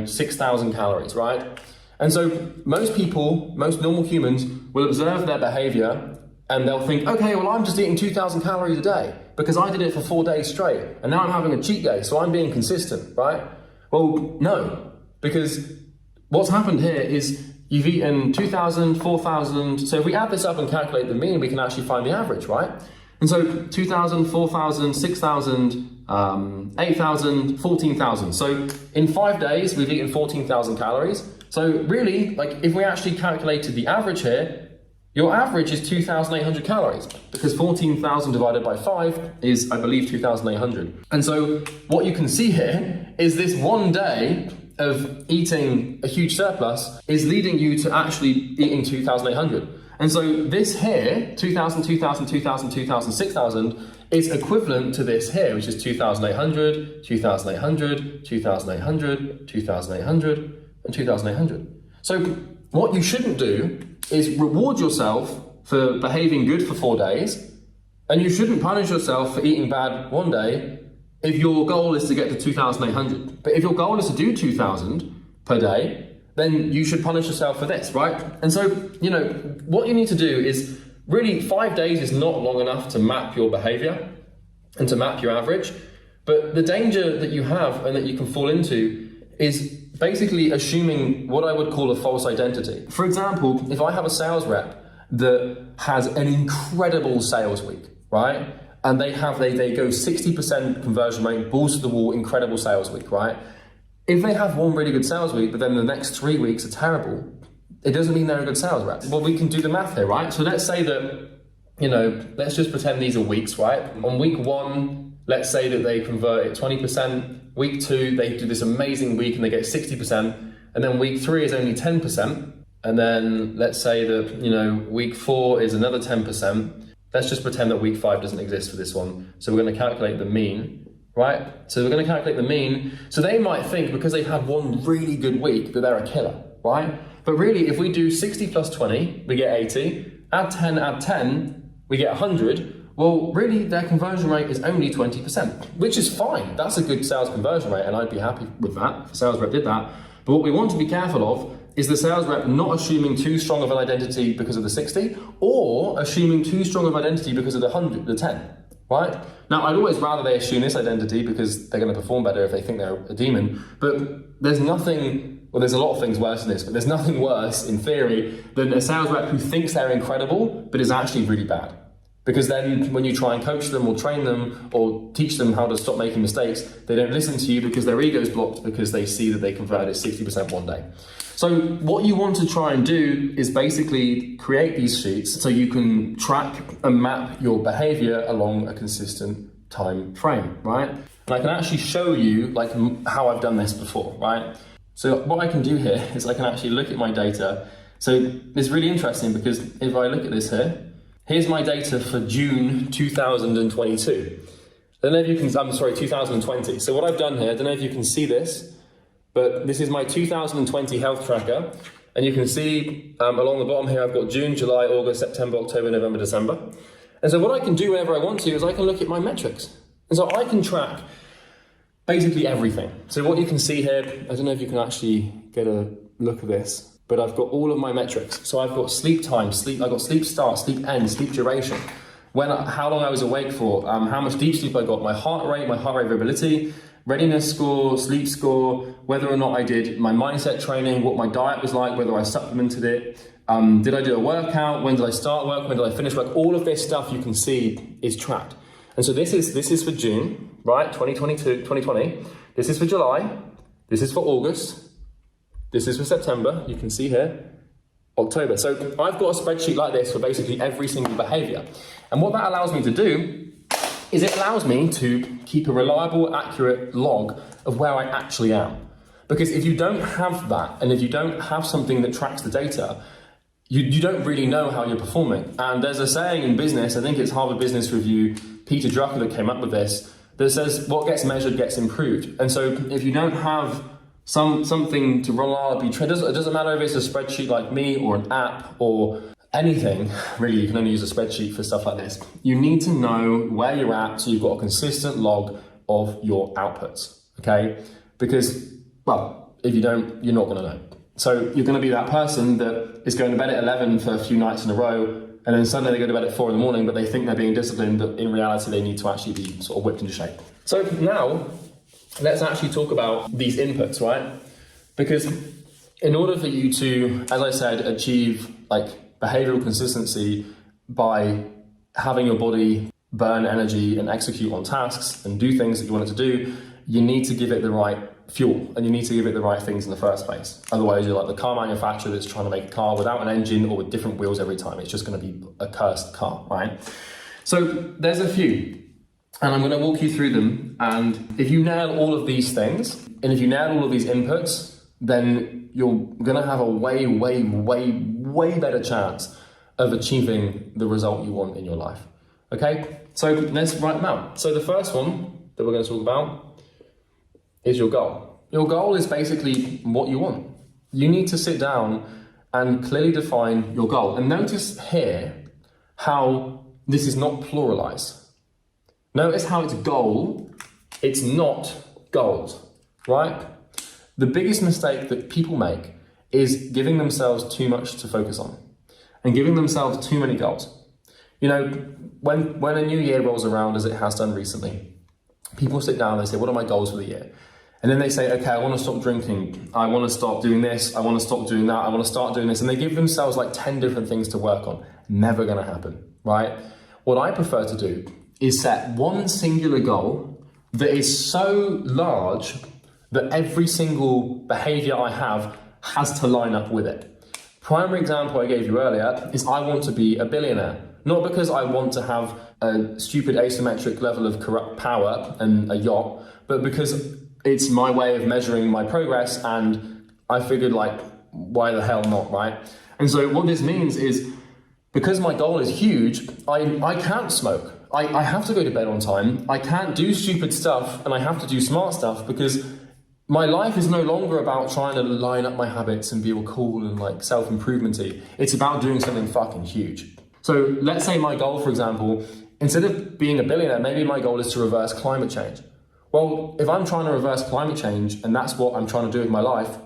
6,000 calories, right? And so most normal humans will observe their behavior and they'll think, okay, well, I'm just eating 2,000 calories a day because I did it for 4 days straight. And now I'm having a cheat day, so I'm being consistent, right? Well, no, because what's happened here is you've eaten 2,000, 4,000. So if we add this up and calculate the mean, we can actually find the average, right? And so 2,000, 4,000, 6,000, 8,000, 14,000. So in 5 days, we've eaten 14,000 calories. So really, if we actually calculated the average here, your average is 2,800 calories, because 14,000 divided by 5 is, I believe, 2,800. And so what you can see here is this 1 day of eating a huge surplus is leading you to actually eating 2,800. And so this here, 2,000, 2,000, 2,000, 2,000, 6,000, is equivalent to this here, which is 2,800, 2,800, 2,800, 2,800, and 2,800. So what you shouldn't do is reward yourself for behaving good for 4 days, and you shouldn't punish yourself for eating bad 1 day if your goal is to get to 2,800. But if your goal is to do 2,000 per day, then you should punish yourself for this, right? And so, what you need to do is really 5 days is not long enough to map your behavior and to map your average. But the danger that you have and that you can fall into is basically assuming what I would call a false identity. For example, if I have a sales rep that has an incredible sales week, right? And they go 60% conversion rate, balls to the wall, incredible sales week, right? If they have one really good sales week, but then the next 3 weeks are terrible, it doesn't mean they're a good sales rep. Well, we can do the math here, right? So let's say that, let's just pretend these are weeks, right? On week 1, let's say that they convert at 20%. Week 2, they do this amazing week and they get 60%. And then week 3 is only 10%. And then let's say that, week 4 is another 10%. Let's just pretend that week 5 doesn't exist for this one. So we're going to calculate the mean. right? So we're going to calculate the mean. So they might think because they've had one really good week that they're a killer, right? But really, if we do 60 plus 20, we get 80. Add 10, we get 100. Well, really, their conversion rate is only 20%, which is fine. That's a good sales conversion rate, and I'd be happy with that if the sales rep did that. But what we want to be careful of is the sales rep not assuming too strong of an identity because of the 60, or assuming too strong of an identity because of the 100, the 10, right? Now, I'd always rather they assume this identity because they're going to perform better if they think they're a demon, but there's nothing, well, there's a lot of things worse than this, but there's nothing worse, in theory, than a sales rep who thinks they're incredible, but is actually really bad. Because then when you try and coach them or train them or teach them how to stop making mistakes, they don't listen to you because their ego's blocked because they see that they converted 60% one day. So what you want to try and do is basically create these sheets so you can track and map your behavior along a consistent time frame, right? And I can actually show you like how I've done this before, right? So what I can do here is I can actually look at my data. So it's really interesting because if I look at this here, here's my data for June 2022. I don't know if you can, I'm sorry, 2020. So what I've done here, I don't know if you can see this, but this is my 2020 health tracker. And you can see along the bottom here, I've got June, July, August, September, October, November, December. And so what I can do whenever I want to is I can look at my metrics. And so I can track basically everything. So what you can see here, I don't know if you can actually get a look at this, but I've got all of my metrics. So I've got sleep time, I've got sleep start, sleep end, sleep duration, how long I was awake for, how much deep sleep I got, my heart rate variability, readiness score, sleep score, whether or not I did my mindset training, what my diet was like, whether I supplemented it, did I do a workout, when did I start work, when did I finish work, all of this stuff you can see is tracked. And so this is for June, right, 2020, this is for July, this is for August, this is for September, you can see here, October. So I've got a spreadsheet like this for basically every single behavior. And what that allows me to do is it allows me to keep a reliable, accurate log of where I actually am. Because if you don't have that, and if you don't have something that tracks the data, you don't really know how you're performing. And there's a saying in business, I think it's Harvard Business Review, Peter Drucker that came up with this, that says what gets measured gets improved. And so if you don't have something to reliably track, it doesn't matter if it's a spreadsheet like me or an app or anything, really, you can only use a spreadsheet for stuff like this. You need to know where you're at so you've got a consistent log of your outputs, okay? Because, well, if you don't, you're not gonna know. So you're gonna be that person that is going to bed at 11 for a few nights in a row, and then suddenly they go to bed at 4 in the morning, but they think they're being disciplined, but in reality they need to actually be sort of whipped into shape. So now, let's actually talk about these inputs, right? Because in order for you to, as I said, achieve like behavioral consistency by having your body burn energy and execute on tasks and do things that you want it to do, you need to give it the right fuel and you need to give it the right things in the first place. Otherwise, you're like the car manufacturer that's trying to make a car without an engine or with different wheels every time. It's just going to be a cursed car, right? So there's a few, and I'm going to walk you through them. And if you nail all of these things, and if you nail all of these inputs, then you're going to have a way better chance of achieving the result you want in your life. Okay, so let's write them out. So the first one that we're going to talk about is your goal. Your goal is basically what you want. You need to sit down and clearly define your goal. And notice here how this is not pluralized. Notice how it's goal, it's not goals, right? The biggest mistake that people make is giving themselves too much to focus on and giving themselves too many goals. You know, when a new year rolls around, as it has done recently, people sit down and they say, what are my goals for the year? And then they say, okay, I want to stop drinking. I want to stop doing this. I want to stop doing that. I want to start doing this. And they give themselves like 10 different things to work on. Never going to happen, right? What I prefer to do is set one singular goal that is so large that every single behavior I have has to line up with it. Primary example I gave you earlier is I want to be a billionaire. Not because I want to have a stupid asymmetric level of corrupt power and a yacht, but because it's my way of measuring my progress, and I figured, like, why the hell not, right? And so what this means is, because my goal is huge, I can't smoke. I have to go to bed on time. I can't do stupid stuff and I have to do smart stuff because my life is no longer about trying to line up my habits and be all cool and like self-improvementy. It's about doing something fucking huge. So let's say my goal, for example, instead of being a billionaire, maybe my goal is to reverse climate change. Well, if I'm trying to reverse climate change and that's what I'm trying to do with my life,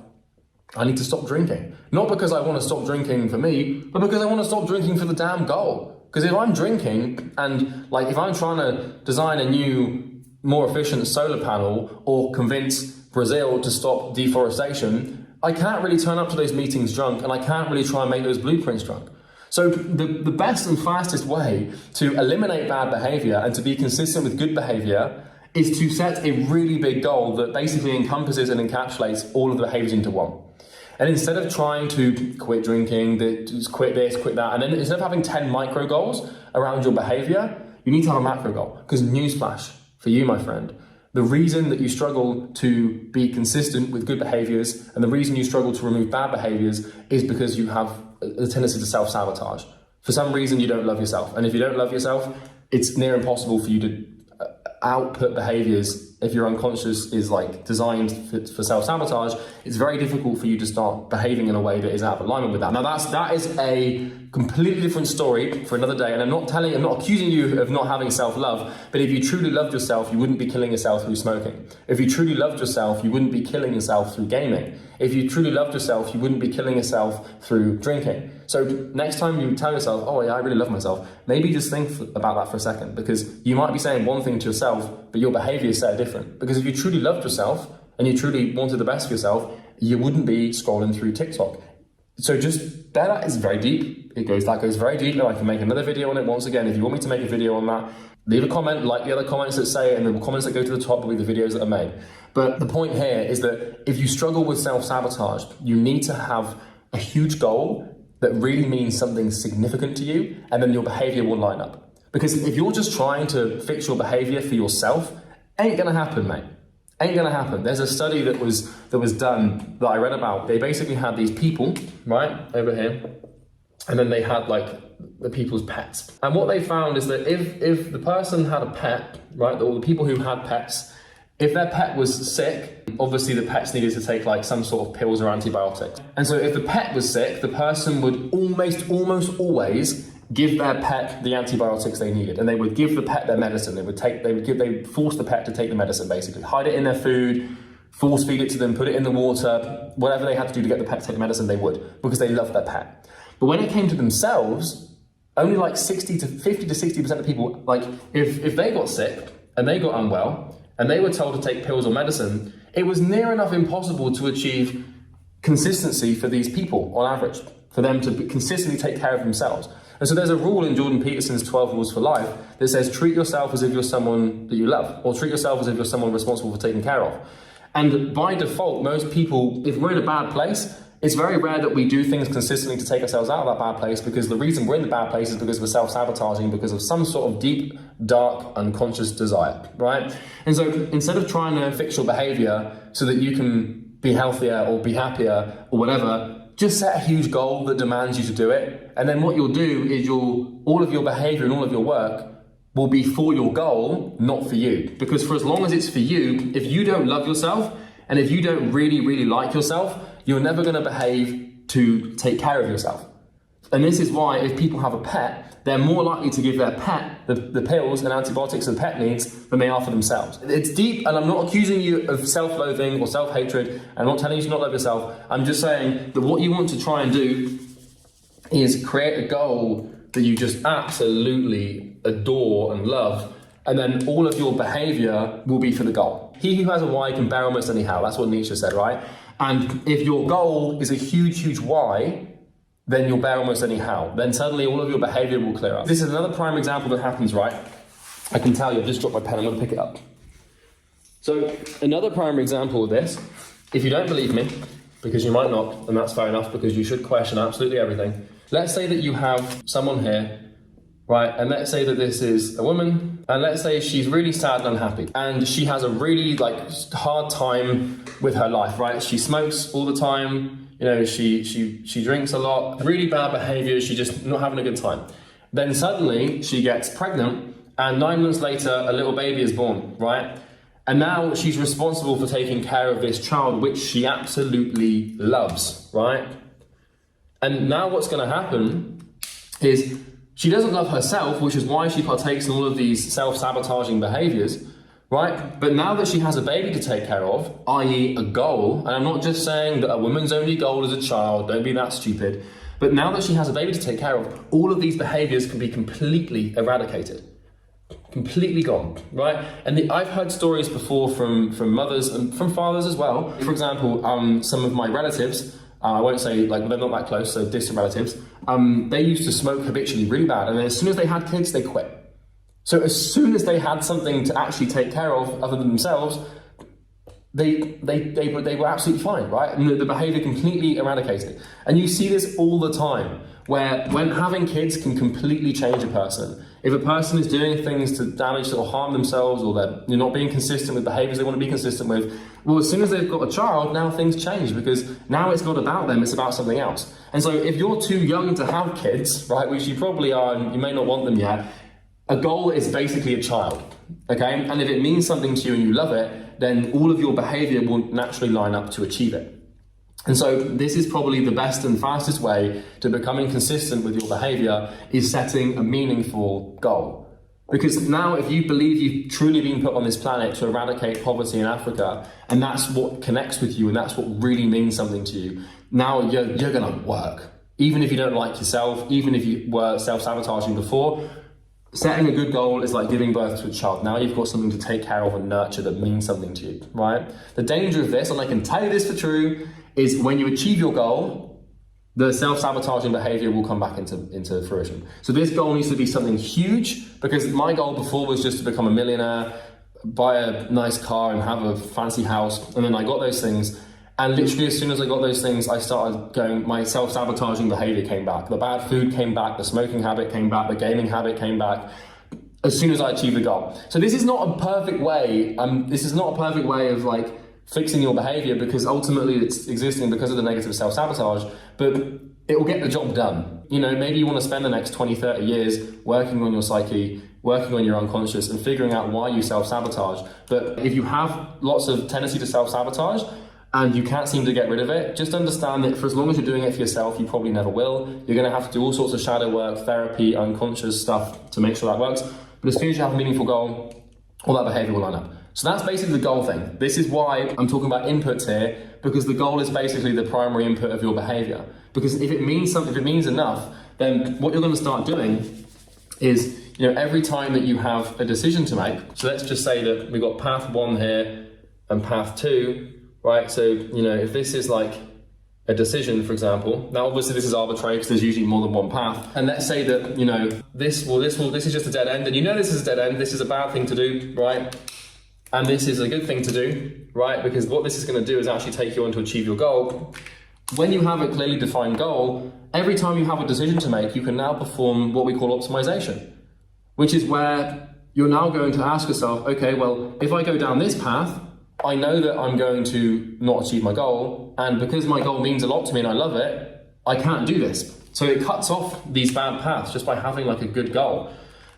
I need to stop drinking. Not because I want to stop drinking for me, but because I want to stop drinking for the damn goal. Because if I'm drinking and like if I'm trying to design a new, more efficient solar panel or convince Brazil to stop deforestation, I can't really turn up to those meetings drunk and I can't really try and make those blueprints drunk. So the best and fastest way to eliminate bad behavior and to be consistent with good behavior is to set a really big goal that basically encompasses and encapsulates all of the behaviors into one. And instead of trying to quit drinking, just quit this, quit that, and then instead of having 10 micro goals around your behavior, you need to have a macro goal. Because newsflash for you, my friend, the reason that you struggle to be consistent with good behaviors and the reason you struggle to remove bad behaviors is because you have a tendency to self-sabotage. For some reason, you don't love yourself. And if you don't love yourself, it's near impossible for you to output behaviors. If your unconscious is like designed for self-sabotage, it's very difficult for you to start behaving in a way that is out of alignment with that. Now that is a completely different story for another day, and I'm not accusing you of not having self-love, but if you truly loved yourself, you wouldn't be killing yourself through smoking. If you truly loved yourself, you wouldn't be killing yourself through gaming. If you truly loved yourself, you wouldn't be killing yourself through drinking. So next time you tell yourself, oh yeah, I really love myself, maybe just think about that for a second, because you might be saying one thing to yourself, but your behavior is so different. Because if you truly loved yourself and you truly wanted the best for yourself, you wouldn't be scrolling through TikTok. So just that is very deep. That goes very deep, and I can make another video on it. Once again, if you want me to make a video on that, leave a comment like the other comments that say it, and the comments that go to the top will be the videos that are made. But the point here is that if you struggle with self-sabotage, you need to have a huge goal that really means something significant to you, and then your behavior will line up. Because if you're just trying to fix your behavior for yourself, ain't gonna happen, mate. Ain't gonna happen. There's a study that was done that I read about. They basically had these people, right, over here, and then they had like the people's pets. And what they found is that if the person had a pet, right, or the people who had pets, if their pet was sick, obviously the pets needed to take like some sort of pills or antibiotics. And so if the pet was sick, the person would almost always give their pet the antibiotics they needed, and they would give the pet their medicine. They would force the pet to take the medicine, basically. Hide it in their food, force feed it to them, put it in the water, whatever they had to do to get the pet to take the medicine, they would, because they loved their pet. But when it came to themselves, only like 50 to 60% of people, like if they got sick and they got unwell and they were told to take pills or medicine, it was near enough impossible to achieve consistency for these people on average, for them to consistently take care of themselves. And so there's a rule in Jordan Peterson's 12 Rules for Life that says treat yourself as if you're someone that you love, or treat yourself as if you're someone responsible for taking care of. And by default, most people, if we're in a bad place, it's very rare that we do things consistently to take ourselves out of that bad place, because the reason we're in the bad place is because we're self-sabotaging, because of some sort of deep, dark, unconscious desire, right? And so instead of trying to fix your behavior so that you can be healthier or be happier or whatever, just set a huge goal that demands you to do it. And then what you'll do is all of your behavior and all of your work will be for your goal, not for you. Because for as long as it's for you, if you don't love yourself and if you don't really like yourself, you're never gonna behave to take care of yourself. And this is why if people have a pet, they're more likely to give their pet the pills and antibiotics the pet needs than they are for themselves. It's deep, and I'm not accusing you of self-loathing or self-hatred. I'm not telling you to not love yourself. I'm just saying that what you want to try and do is create a goal that you just absolutely adore and love, and then all of your behavior will be for the goal. He who has a why can bear almost any how. That's what Nietzsche said, right? And if your goal is a huge why, then you'll bear almost any how. Then suddenly all of your behavior will clear up. This is another prime example that happens, right? I can tell you, I've just dropped my pen, I'm gonna pick it up. So another primary example of this, if you don't believe me, because you might not, and that's fair enough, because you should question absolutely everything. Let's say that you have someone here, right? And let's say that this is a woman, and let's say she's really sad and unhappy, and she has a really hard time with her life, right? She smokes all the time, you know, she drinks a lot, really bad behavior, she's just not having a good time. Then suddenly she gets pregnant And 9 months later, a little baby is born, right? And now she's responsible for taking care of this child, which she absolutely loves, right? And now what's going to happen is she doesn't love herself, which is why she partakes in all of these self-sabotaging behaviors, right? But now that she has a baby to take care of, i.e. a goal, and I'm not just saying that a woman's only goal is a child, don't be that stupid, but now that she has a baby to take care of, all of these behaviors can be completely eradicated. Completely gone, right? And I've heard stories before from mothers and from fathers as well. For example, some of my relatives, I won't say, like, they're not that close, so distant relatives, they used to smoke habitually really bad, and then as soon as they had kids, they quit. So as soon as they had something to actually take care of other than themselves, they were absolutely fine, right? And the behavior completely eradicated. And you see this all the time, where when having kids can completely change a person. If a person is doing things to damage or harm themselves, or they're not being consistent with behaviors they want to be consistent with, well, as soon as they've got a child, now things change, because now it's not about them, it's about something else. And so if you're too young to have kids, right, which you probably are, and you may not want them yet, a goal is basically a child, okay? And if it means something to you and you love it, then all of your behavior will naturally line up to achieve it. And so this is probably the best and fastest way to becoming consistent with your behavior, is setting a meaningful goal. Because now if you believe you've truly been put on this planet to eradicate poverty in Africa, and that's what connects with you and that's what really means something to you, now you're gonna work. Even if you don't like yourself, even if you were self-sabotaging before, setting a good goal is like giving birth to a child. Now you've got something to take care of and nurture that means something to you, right? The danger of this, and I can tell you this for true, is when you achieve your goal, the self-sabotaging behavior will come back into fruition. So this goal needs to be something huge, because my goal before was just to become a millionaire, buy a nice car and have a fancy house. And then I got those things. And literally as soon as I got those things, I started going, my self-sabotaging behavior came back. The bad food came back, the smoking habit came back, the gaming habit came back, as soon as I achieved the goal. So this is not a perfect way, of like fixing your behavior, because ultimately it's existing because of the negative self-sabotage, but it will get the job done. You know, maybe you want to spend the next 20, 30 years working on your psyche, working on your unconscious and figuring out why you self-sabotage. But if you have lots of tendency to self-sabotage, and you can't seem to get rid of it, just understand that for as long as you're doing it for yourself, you probably never will. You're gonna have to do all sorts of shadow work, therapy, unconscious stuff to make sure that works. But as soon as you have a meaningful goal, all that behavior will line up. So that's basically the goal thing. This is why I'm talking about inputs here, because the goal is basically the primary input of your behavior. Because if it means something, if it means enough, then what you're gonna start doing is, every time that you have a decision to make, so let's just say that we've got path 1 here and path 2, right? So, if this is like a decision, for example, now obviously this is arbitrary because there's usually more than one path. And let's say that, this is just a dead end, and this is a dead end, this is a bad thing to do, right? And this is a good thing to do, right? Because what this is going to do is actually take you on to achieve your goal. When you have a clearly defined goal, every time you have a decision to make, you can now perform what we call optimization, which is where you're now going to ask yourself, okay, well, if I go down this path, I know that I'm going to not achieve my goal, and because my goal means a lot to me and I love it, I can't do this. So it cuts off these bad paths just by having like a good goal.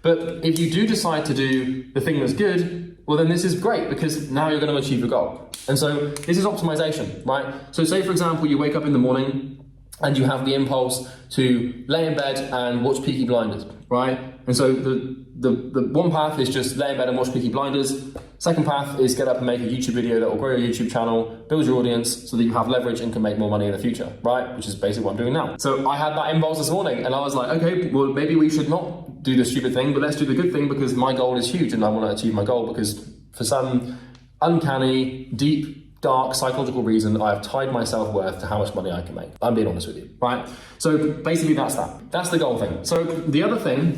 But if you do decide to do the thing that's good, well then this is great, because now you're going to achieve your goal. And so this is optimization, right? So say for example, you wake up in the morning and you have the impulse to lay in bed and watch Peaky Blinders, right? And so the one path is just lay in bed and watch Peaky Blinders. Second path is get up and make a YouTube video that will grow your YouTube channel, build your audience so that you have leverage and can make more money in the future, right? Which is basically what I'm doing now. So I had that impulse this morning and I was like, okay, well maybe we should not do the stupid thing, but let's do the good thing, because my goal is huge and I want to achieve my goal, because for some uncanny, deep, dark psychological reason, I have tied my self-worth to how much money I can make. I'm being honest with you, right? So basically that's that. That's the goal thing. So the other thing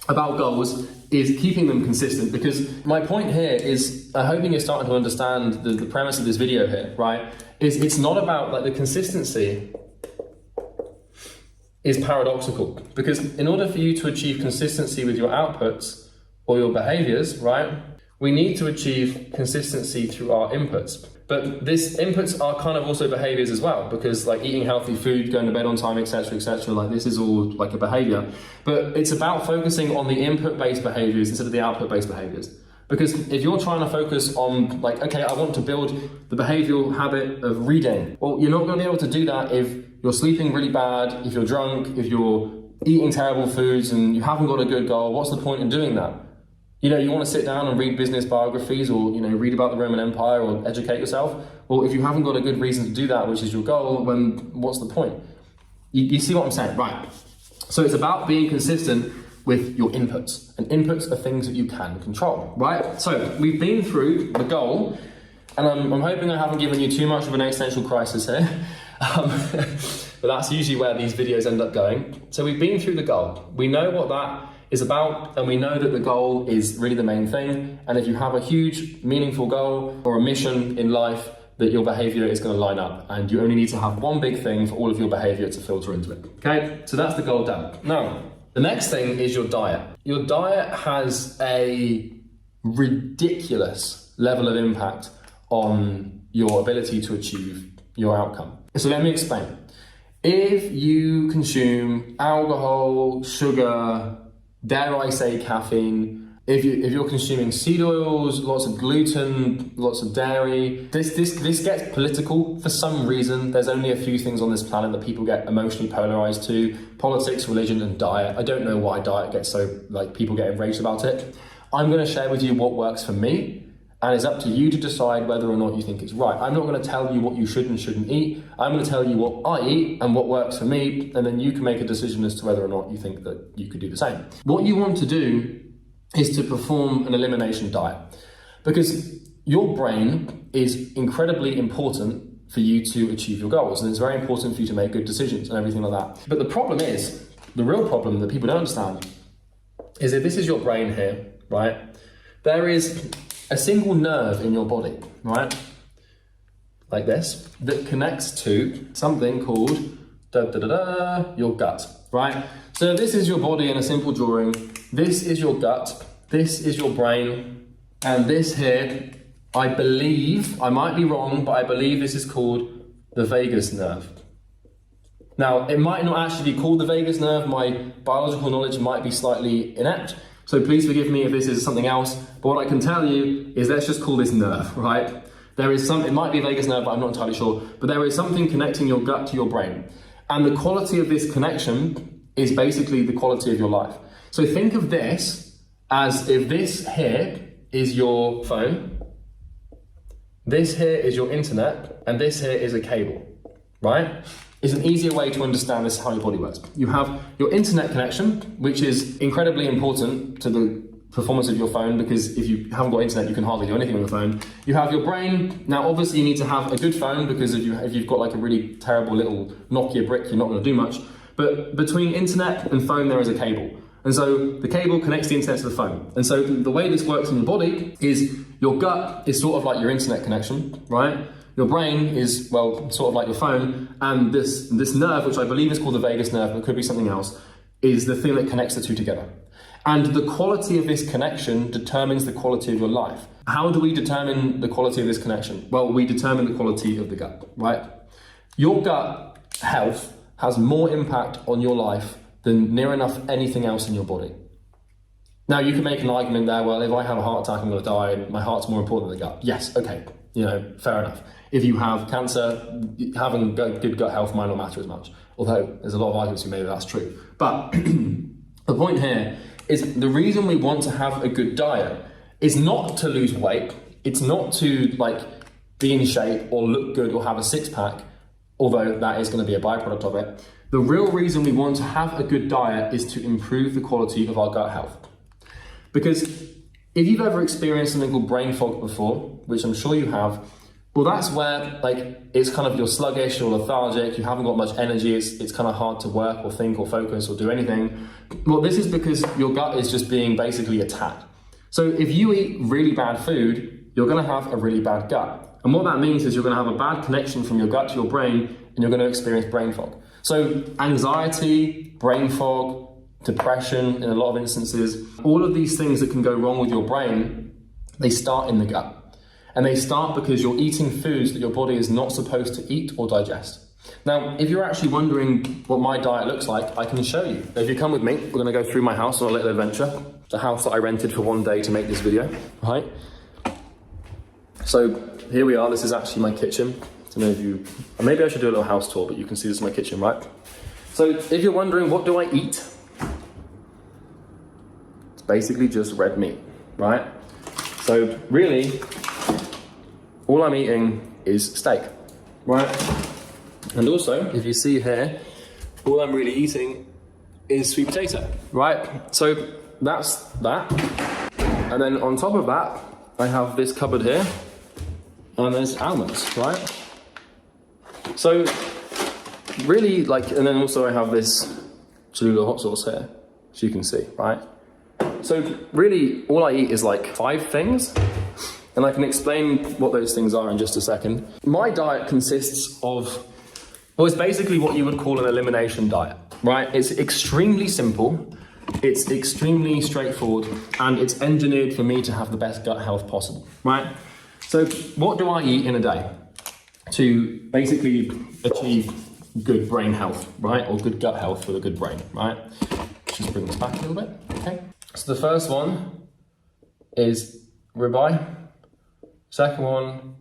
about goals is keeping them consistent, because my point here is, I'm hoping you're starting to understand the premise of this video here, right? Is it's not about like the consistency is paradoxical, because in order for you to achieve consistency with your outputs or your behaviors, right, we need to achieve consistency through our inputs. But this inputs are kind of also behaviors as well, because like eating healthy food, going to bed on time, etc., like this is all like a behavior. But it's about focusing on the input-based behaviors instead of the output-based behaviors. Because if you're trying to focus on like, okay, I want to build the behavioral habit of reading, well, you're not going to be able to do that if you're sleeping really bad, if you're drunk, if you're eating terrible foods and you haven't got a good goal. What's the point in doing that? You know, you want to sit down and read business biographies or, you know, read about the Roman Empire or educate yourself. Well, if you haven't got a good reason to do that, which is your goal, then what's the point? You see what I'm saying? Right. So it's about being consistent with your inputs. And inputs are things that you can control, right? So we've been through the goal, and I'm hoping I haven't given you too much of an existential crisis here. But that's usually where these videos end up going. So we've been through the goal. We know what that is about, and we know that the goal is really the main thing. And if you have a huge, meaningful goal or a mission in life, that your behavior is going to line up, and you only need to have one big thing for all of your behavior to filter into it. Okay, so that's the goal done. Now, the next thing is your diet. Your diet has a ridiculous level of impact on your ability to achieve your outcome. So let me explain. If you consume alcohol, sugar, dare I say caffeine, if you're consuming seed oils, lots of gluten, lots of dairy, this gets political for some reason. There's only a few things on this planet that people get emotionally polarized to: politics, religion, and diet. I don't know why diet gets so, like, people get enraged about it. I'm going to share with you what works for me, and it's up to you to decide whether or not you think it's right. I'm not going to tell you what you should and shouldn't eat. I'm going to tell you what I eat and what works for me, and then you can make a decision as to whether or not you think that you could do the same. What you want to do is to perform an elimination diet, because your brain is incredibly important for you to achieve your goals, and it's very important for you to make good decisions and everything like that. But the problem is, the real problem that people don't understand is that this is your brain here, right? There is a single nerve in your body, right? Like this, that connects to something called your gut, right? So this is your body in a simple drawing. This is your gut, this is your brain, and this here, I believe, I might be wrong, but I believe this is called the vagus nerve. Now, it might not actually be called the vagus nerve. My biological knowledge might be slightly inept, so please forgive me if this is something else, but what I can tell you is let's just call this nerve, right? There is it might be a vagus nerve, but I'm not entirely sure, but there is something connecting your gut to your brain. And the quality of this connection is basically the quality of your life. So think of this as if this here is your phone, this here is your internet, and this here is a cable, right? It's an easier way to understand this, how your body works. You have your internet connection, which is incredibly important to the performance of your phone, because if you haven't got internet, you can hardly do anything on your phone. You have your brain. Now, obviously, you need to have a good phone, because if you've got like a really terrible little Nokia brick, you're not going to do much. But between internet and phone, there is a cable. And so the cable connects the internet to the phone. And so the way this works in your body is your gut is sort of like your internet connection, right? Your brain is, well, sort of like your phone. And this nerve, which I believe is called the vagus nerve, but it could be something else, is the thing that connects the two together. And the quality of this connection determines the quality of your life. How do we determine the quality of this connection? Well, we determine the quality of the gut, right? Your gut health has more impact on your life than near enough anything else in your body. Now, you can make an argument there, well, if I have a heart attack, I'm going to die, and my heart's more important than the gut. Yes, okay, fair enough. If you have cancer, having good gut health might not matter as much, although there's a lot of arguments to be made that that's true. But the point here is the reason we want to have a good diet is not to lose weight. It's not to be in shape or look good or have a six-pack, although that is going to be a byproduct of it. The real reason we want to have a good diet is to improve the quality of our gut health. Because if you've ever experienced something called brain fog before, which I'm sure you have, well, that's where it's kind of you're sluggish or lethargic, you haven't got much energy, it's kind of hard to work or think or focus or do anything. Well, this is because your gut is just being basically attacked. So if you eat really bad food, you're going to have a really bad gut. And what that means is you're going to have a bad connection from your gut to your brain, and you're going to experience brain fog. So anxiety, brain fog, depression in a lot of instances, all of these things that can go wrong with your brain, they start in the gut. And they start because you're eating foods that your body is not supposed to eat or digest. Now, if you're actually wondering what my diet looks like, I can show you. If you come with me, we're going to go through my house on a little adventure. The house that I rented for one day to make this video, right? So here we are. This is actually my kitchen. I don't know if you, maybe I should do a little house tour, but you can see this is my kitchen, right? So if you're wondering, what do I eat? It's basically just red meat, right? So really, all I'm eating is steak, right? And also, if you see here, all I'm really eating is sweet potato, right? So that's that. And then on top of that, I have this cupboard here, and there's almonds, right? So really, like, and then also I have this Cholula hot sauce here, as you can see, right? So really, all I eat is like 5 things, and I can explain what those things are in just a second. My diet consists of, well, it's basically what you would call an elimination diet, right? It's extremely simple, it's extremely straightforward, and it's engineered for me to have the best gut health possible, right? So what do I eat in a day to basically achieve good brain health, right? Or good gut health with a good brain, right? Just bring this back a little bit, okay? So the first one is ribeye. Second one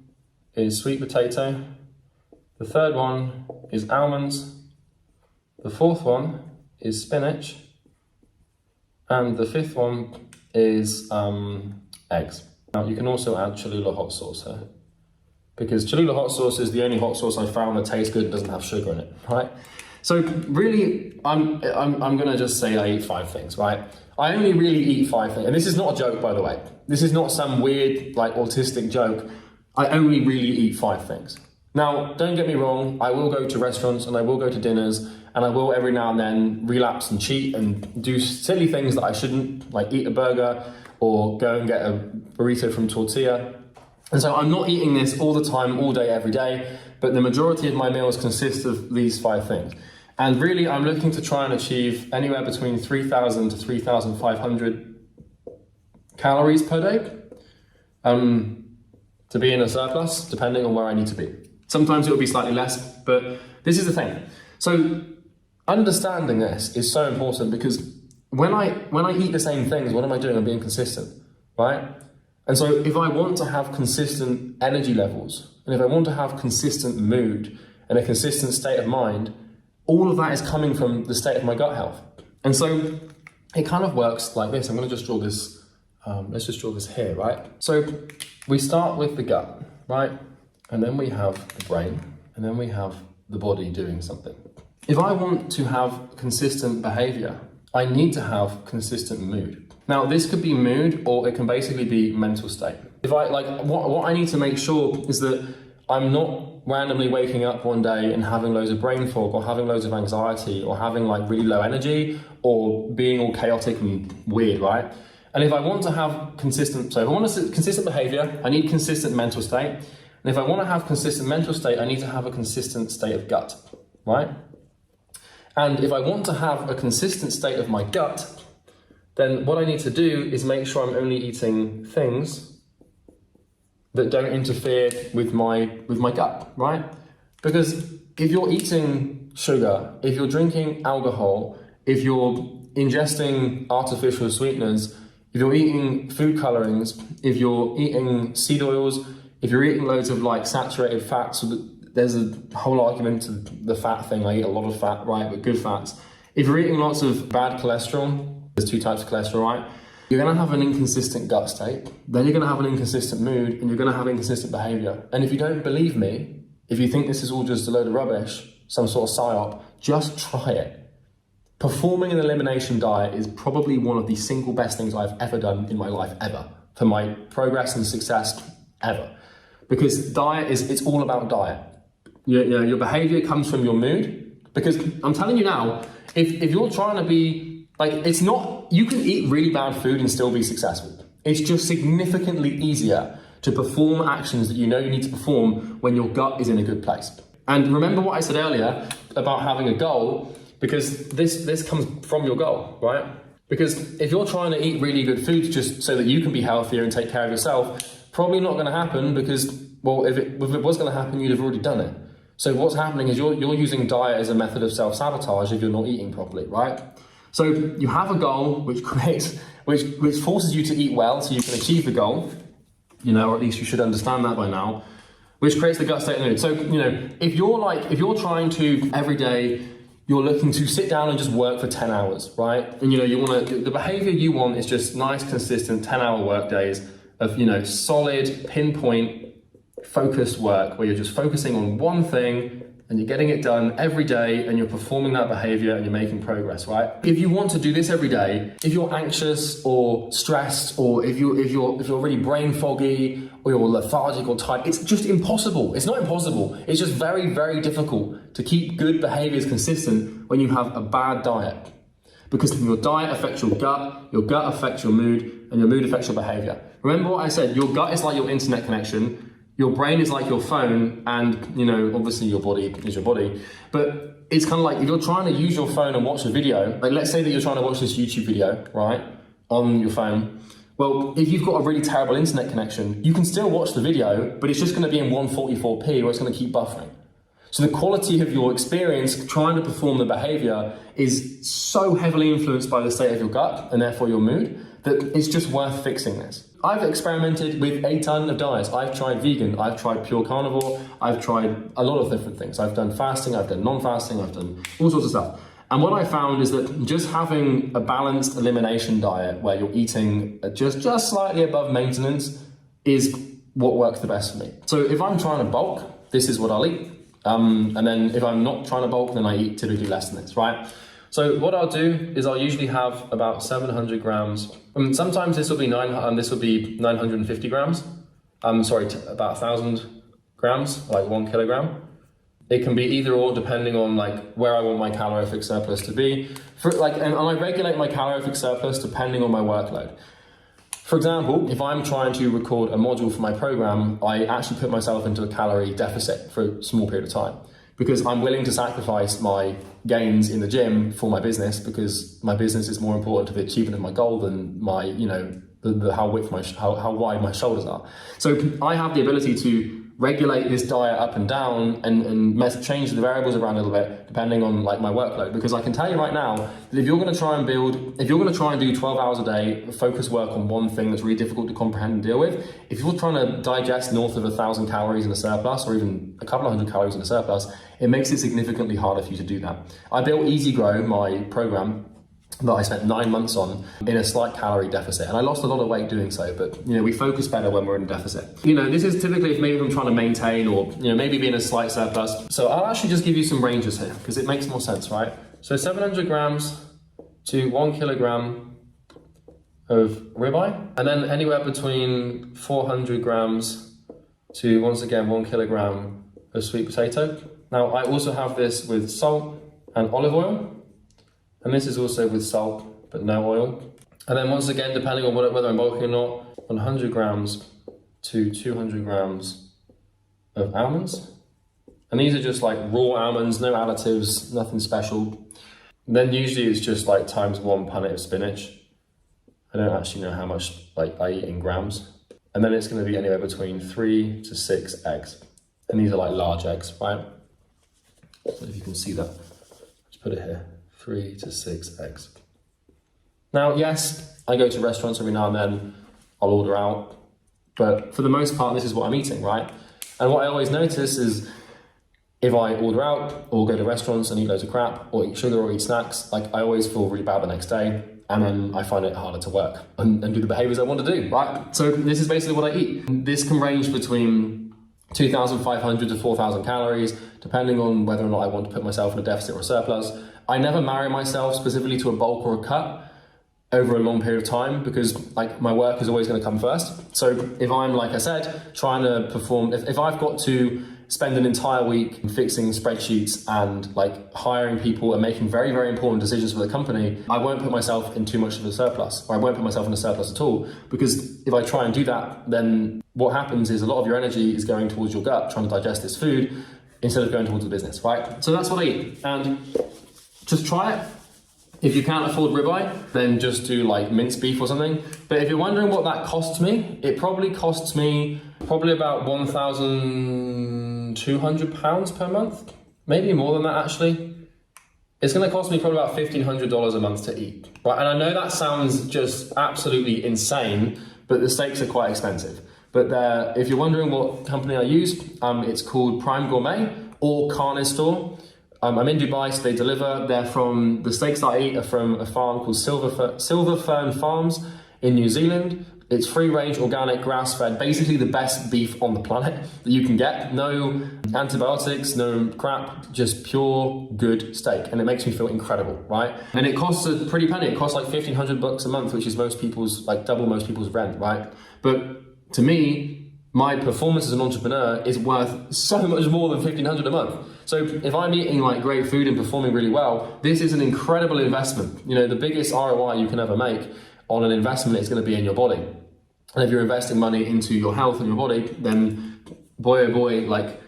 is sweet potato. The third one is almonds. The fourth one is spinach. And the fifth one is eggs. Now you can also add Cholula hot sauce here, because Cholula hot sauce is the only hot sauce I've found that tastes good and doesn't have sugar in it, right? So really, I'm gonna just say I eat 5 things, right? I only really eat 5 things, and this is not a joke, by the way. This is not some weird, like, autistic joke. I only really eat 5 things. Now, don't get me wrong, I will go to restaurants and I will go to dinners, and I will every now and then relapse and cheat and do silly things that I shouldn't, like eat a burger or go and get a burrito from Tortilla. And so I'm not eating this all the time, all day, every day, but the majority of my meals consist of these 5 things. And really, I'm looking to try and achieve anywhere between 3,000 to 3,500 calories per day to be in a surplus, depending on where I need to be. Sometimes it will be slightly less, but this is the thing. So understanding this is so important, because when I eat the same things, what am I doing? I'm being consistent, right? And so if I want to have consistent energy levels, and if I want to have consistent mood and a consistent state of mind, all of that is coming from the state of my gut health. And so it kind of works like this. I'm going to just draw this, let's just draw this here, right? So we start with the gut, right? And then we have the brain, and then we have the body doing something. If I want to have consistent behavior, I need to have consistent mood. Now, this could be mood, or it can basically be mental state. If I, like, what I need to make sure is that I'm not randomly waking up one day and having loads of brain fog, or having loads of anxiety, or having like really low energy, or being all chaotic and weird, right? And if I want to have consistent, so if I want consistent behavior, I need consistent mental state. And if I want to have consistent mental state, I need to have a consistent state of gut, right? And if I want to have a consistent state of my gut, then what I need to do is make sure I'm only eating things that don't interfere with my gut, right? Because if you're eating sugar, if you're drinking alcohol, if you're ingesting artificial sweeteners, if you're eating food colorings, if you're eating seed oils, if you're eating loads of like saturated fats, so there's a whole argument to the fat thing. I eat a lot of fat, right, but good fats. If you're eating lots of bad cholesterol, there's 2 types of cholesterol, right? You're gonna have an inconsistent gut state, then you're gonna have an inconsistent mood, and you're gonna have inconsistent behavior. And if you don't believe me, if you think this is all just a load of rubbish, some sort of psyop, just try it. Performing an elimination diet is probably one of the single best things I've ever done in my life, ever, for my progress and success, ever. Because diet it's all about diet. Your behavior comes from your mood. Because I'm telling you now, if you're trying to be, like, it's not, you can eat really bad food and still be successful. It's just significantly easier to perform actions that you know you need to perform when your gut is in a good place. And remember what I said earlier about having a goal, because this comes from your goal, right? Because if you're trying to eat really good foods just so that you can be healthier and take care of yourself, Probably not going to happen because, well, if it was going to happen, you'd have already done it. So what's happening is you're using diet as a method of self-sabotage if you're not eating properly, right? So you have a goal which forces you to eat well so you can achieve the goal, or at least you should understand that by now, which creates the gut state of the mood. So, if you're trying to every day, you're looking to sit down and just work for 10 hours, right? And the behavior you want is just nice, consistent 10-hour work days of, solid, pinpoint, focused work where you're just focusing on one thing and you're getting it done every day and you're performing that behavior and you're making progress, right? If you want to do this every day, if you're anxious or stressed, or if you're really brain foggy or you're lethargic or tired, it's just impossible. It's not impossible. It's just very, very difficult to keep good behaviors consistent when you have a bad diet. Because your diet affects your gut affects your mood, and your mood affects your behavior. Remember what I said, your gut is like your internet connection, your brain is like your phone, and obviously your body is your body. But it's kind of like if you're trying to use your phone and watch a video, like let's say that you're trying to watch this YouTube video, right, on your phone. Well, if you've got a really terrible internet connection, you can still watch the video, but it's just going to be in 144p or it's going to keep buffering. So the quality of your experience trying to perform the behavior is so heavily influenced by the state of your gut and therefore your mood that it's just worth fixing this. I've experimented with a ton of diets. I've tried vegan, I've tried pure carnivore, I've tried a lot of different things. I've done fasting, I've done non-fasting, I've done all sorts of stuff. And what I found is that just having a balanced elimination diet where you're eating just slightly above maintenance is what works the best for me. So if I'm trying to bulk, this is what I'll eat. And then if I'm not trying to bulk, then I eat typically less than this, right? So what I'll do is I'll usually have about 700 grams. Sometimes this will be 950 grams. About 1,000 grams, like 1 kilogram. It can be either or depending on like where I want my calorific surplus to be. And I regulate my calorific surplus depending on my workload. For example, if I'm trying to record a module for my program, I actually put myself into a calorie deficit for a small period of time because I'm willing to sacrifice my gains in the gym for my business because my business is more important to the achievement of my goal than my, how wide my shoulders are. So I have the ability to regulate this diet up and down and change the variables around a little bit depending on like my workload, because I can tell you right now that if you're going to try and do 12 hours a day focus work on one thing that's really difficult to comprehend and deal with, if you're trying to digest north of 1,000 calories in a surplus or even a couple of hundred calories in a surplus, it makes it significantly harder for you to do that. I built Easy Grow, my program, that I spent 9 months on in a slight calorie deficit. And I lost a lot of weight doing so, but we focus better when we're in deficit. This is typically if maybe I'm trying to maintain or maybe be in a slight surplus. So I'll actually just give you some ranges here because it makes more sense, right? So 700 grams to 1 kilogram of ribeye, and then anywhere between 400 grams to, once again, 1 kilogram of sweet potato. Now I also have this with salt and olive oil. And this is also with salt, but no oil. And then once again, depending on whether I'm bulking or not, 100 grams to 200 grams of almonds. And these are just like raw almonds, no additives, nothing special. And then usually it's just like times 1 punnet of spinach. I don't actually know how much I eat in grams. And then it's going to be anywhere between 3 to 6 eggs. And these are like large eggs, right? So if you can see that, just put it here. 3 to 6 eggs. Now, yes, I go to restaurants every now and then, I'll order out, but for the most part, this is what I'm eating, right? And what I always notice is if I order out or go to restaurants and eat loads of crap or eat sugar or eat snacks, I always feel really bad the next day, and then I find it harder to work and do the behaviors I want to do, right? So this is basically what I eat. This can range between 2,500 to 4,000 calories, depending on whether or not I want to put myself in a deficit or a surplus. I never marry myself specifically to a bulk or a cut over a long period of time because my work is always going to come first. So if I'm, like I said, trying to perform, if I've got to spend an entire week fixing spreadsheets and hiring people and making very, very important decisions for the company, I won't put myself in too much of a surplus, or I won't put myself in a surplus at all, because if I try and do that, then what happens is a lot of your energy is going towards your gut, trying to digest this food, instead of going towards the business, right? So that's what I eat, and just try it. If you can't afford ribeye, then just do like minced beef or something. But if you're wondering what that costs me, it probably costs me about £1,200 per month, maybe more than that actually. It's going to cost me probably about $1,500 a month to eat, right? And I know that sounds just absolutely insane, but the steaks are quite expensive. But if you're wondering what company I use, it's called Prime Gourmet or Carne Store. I'm in Dubai, so they deliver. The steaks that I eat are from a farm called Silver Fern Farms in New Zealand. It's free range, organic, grass fed, basically the best beef on the planet that you can get. No antibiotics, no crap, just pure good steak. And it makes me feel incredible, right? And it costs a pretty penny. It costs like $1,500 a month, which is double most people's rent, right? But to me, my performance as an entrepreneur is worth so much more than $1,500 a month. So if I'm eating like great food and performing really well, this is an incredible investment. You know, the biggest ROI you can ever make on an investment is going to be in your body. And if you're investing money into your health and your body, then boy, oh boy, like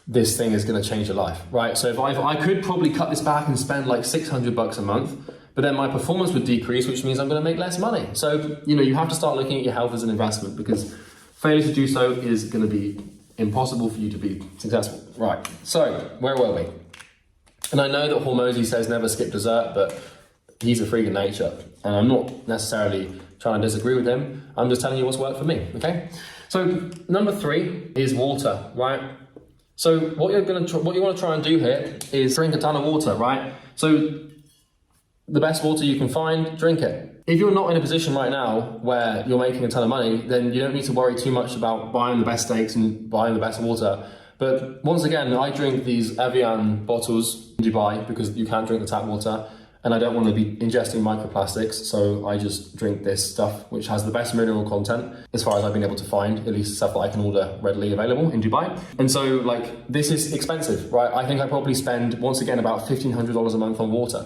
this thing is going to change your life, right? So if I could probably cut this back and spend like $600 a month, but then my performance would decrease, which means I'm going to make less money. So, you know, you have to start looking at your health as an investment, because failure to do so is going to be impossible for you to be successful. Right, so where were we? And I know that Hormozy says never skip dessert, but he's a freak of nature. And I'm not necessarily trying to disagree with him. I'm just telling you what's worked for me, okay? So number 3 is water, right? So what you want to try and do here is drink a ton of water, right? So the best water you can find, drink it. If you're not in a position right now where you're making a ton of money, then you don't need to worry too much about buying the best steaks and buying the best water. But once again, I drink these Evian bottles in Dubai because you can't drink the tap water, and I don't want to be ingesting microplastics, so I just drink this stuff which has the best mineral content as far as I've been able to find, at least stuff that I can order readily available in Dubai. And so like, this is expensive, right? I think I probably spend, once again, about $1,500 a month on water,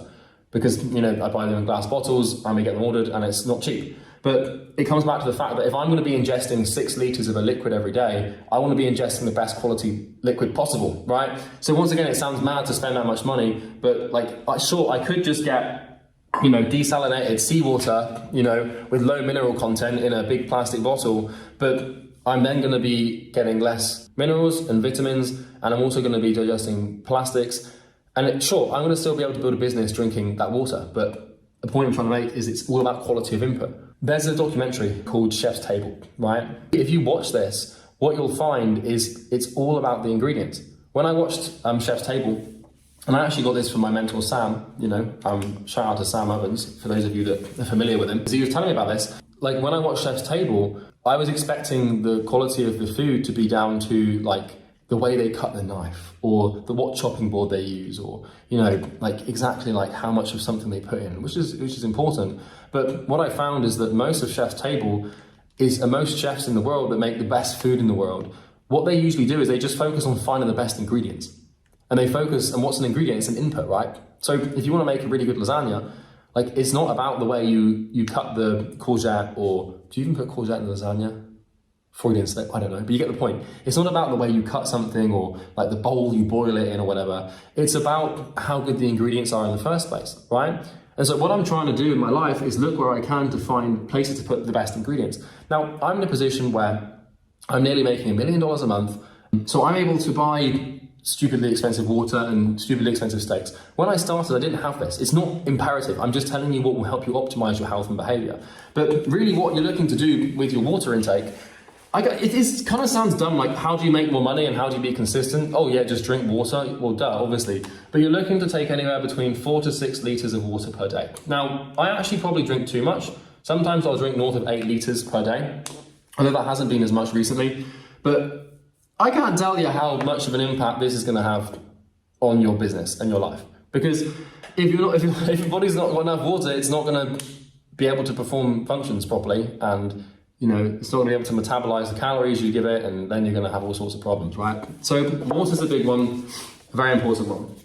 because, you know, I buy them in glass bottles and we get them ordered and it's not cheap. But it comes back to the fact that if I'm going to be ingesting 6 liters of a liquid every day, I want to be ingesting the best quality liquid possible, right? So once again, it sounds mad to spend that much money, but like, sure, I could just get, you know, desalinated seawater, you know, with low mineral content in a big plastic bottle, but I'm then going to be getting less minerals and vitamins, and I'm also going to be digesting plastics. And sure, I'm going to still be able to build a business drinking that water, but the point I'm trying to make is it's all about quality of input. There's a documentary called Chef's Table, right? If you watch this, what you'll find is it's all about the ingredients. When I watched Chef's Table, and I actually got this from my mentor Sam, you know, shout out to Sam Ovens, for those of you that are familiar with him. He was telling me about this. Like, when I watched Chef's Table, I was expecting the quality of the food to be down to like the way they cut the knife, or what chopping board they use, or, you know, like exactly like how much of something they put in, which is important. But what I found is that most of Chef's Table most chefs in the world that make the best food in the world, what they usually do is they just focus on finding the best ingredients. And they focus on what's an ingredient, it's an input, right? So if you want to make a really good lasagna, like, it's not about the way you cut the courgette, or do you even put courgette in the lasagna? Freudian slip, I don't know, but you get the point. It's not about the way you cut something, or like the bowl you boil it in, or whatever. It's about how good the ingredients are in the first place, right? And so what I'm trying to do in my life is look where I can to find places to put the best ingredients. Now, I'm in a position where I'm nearly making $1 million a month, so I'm able to buy stupidly expensive water and stupidly expensive steaks. When I started, I didn't have this. It's not imperative. I'm just telling you what will help you optimize your health and behavior. But really what you're looking to do with your water intake, it kind of sounds dumb, like, how do you make more money and how do you be consistent? Oh yeah, just drink water. Well, duh, obviously. But you're looking to take anywhere between 4 to 6 liters of water per day. Now, I actually probably drink too much. Sometimes I'll drink north of 8 liters per day, although that hasn't been as much recently. But I can't tell you how much of an impact this is going to have on your business and your life. Because if your body's not got enough water, it's not going to be able to perform functions properly, and you know, it's not going to be able to metabolize the calories you give it, and then you're going to have all sorts of problems, right? So water's a big one, a very important one.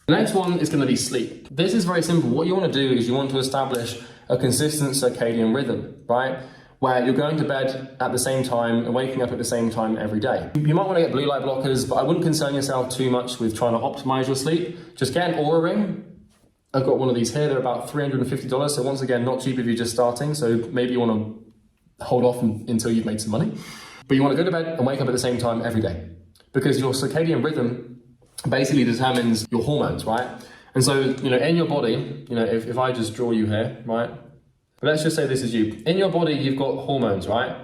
The next one is going to be sleep. This is very simple. What you want to do is you want to establish a consistent circadian rhythm, right? Where you're going to bed at the same time and waking up at the same time every day. You might want to get blue light blockers, but I wouldn't concern yourself too much with trying to optimize your sleep. Just get an Oura ring, I've got one of these here. They're about $350. So once again, not cheap if you're just starting. So maybe you want to hold off until you've made some money. But you want to go to bed and wake up at the same time every day, because your circadian rhythm basically determines your hormones, right? And so, in your body, if I just draw you here, right? But let's just say this is you. In your body, you've got hormones, right?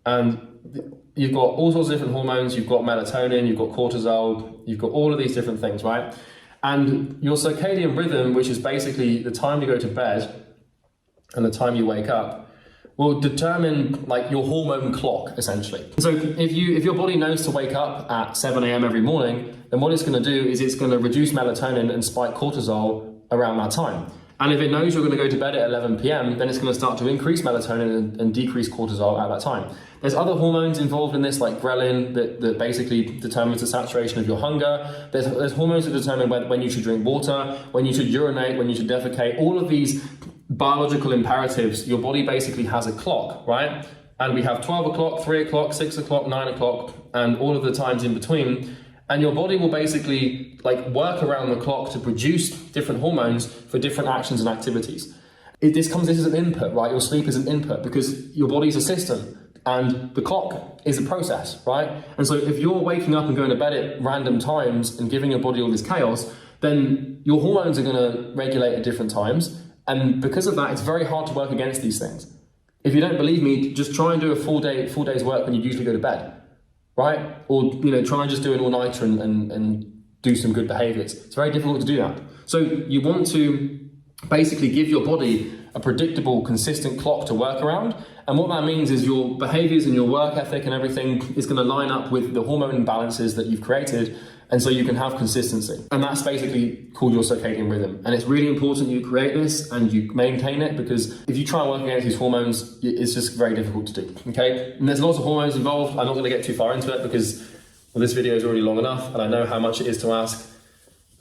And you've got all sorts of different hormones. You've got melatonin, you've got cortisol, you've got all of these different things, right? And your circadian rhythm, which is basically the time you go to bed and the time you wake up, will determine like your hormone clock, essentially. So if your body knows to wake up at 7 a.m. every morning, then what it's going to do is it's going to reduce melatonin and spike cortisol around that time. And if it knows you're going to go to bed at 11 p.m., then it's going to start to increase melatonin and decrease cortisol at that time. There's other hormones involved in this, like ghrelin, that basically determines the saturation of your hunger. There's hormones that determine when you should drink water, when you should urinate, when you should defecate. All of these biological imperatives, your body basically has a clock, right? And we have 12 o'clock, 3 o'clock, 6 o'clock, 9 o'clock, and all of the times in between. And your body will basically work around the clock to produce different hormones for different actions and activities. This is an input, right? Your sleep is an input because your body's a system and the clock is a process, right? And so if you're waking up and going to bed at random times and giving your body all this chaos, then your hormones are going to regulate at different times. And because of that, it's very hard to work against these things. If you don't believe me, just try and do a full day's work when you usually go to bed. Right? Or, try and just do an all-nighter and do some good behaviors. It's very difficult to do that. So you want to basically give your body a predictable, consistent clock to work around. And what that means is your behaviors and your work ethic and everything is going to line up with the hormone imbalances that you've created. And so you can have consistency. And that's basically called your circadian rhythm. And it's really important you create this and you maintain it, because if you try and work against these hormones, it's just very difficult to do, okay? And there's lots of hormones involved. I'm not gonna get too far into it because, well, this video is already long enough and I know how much it is to ask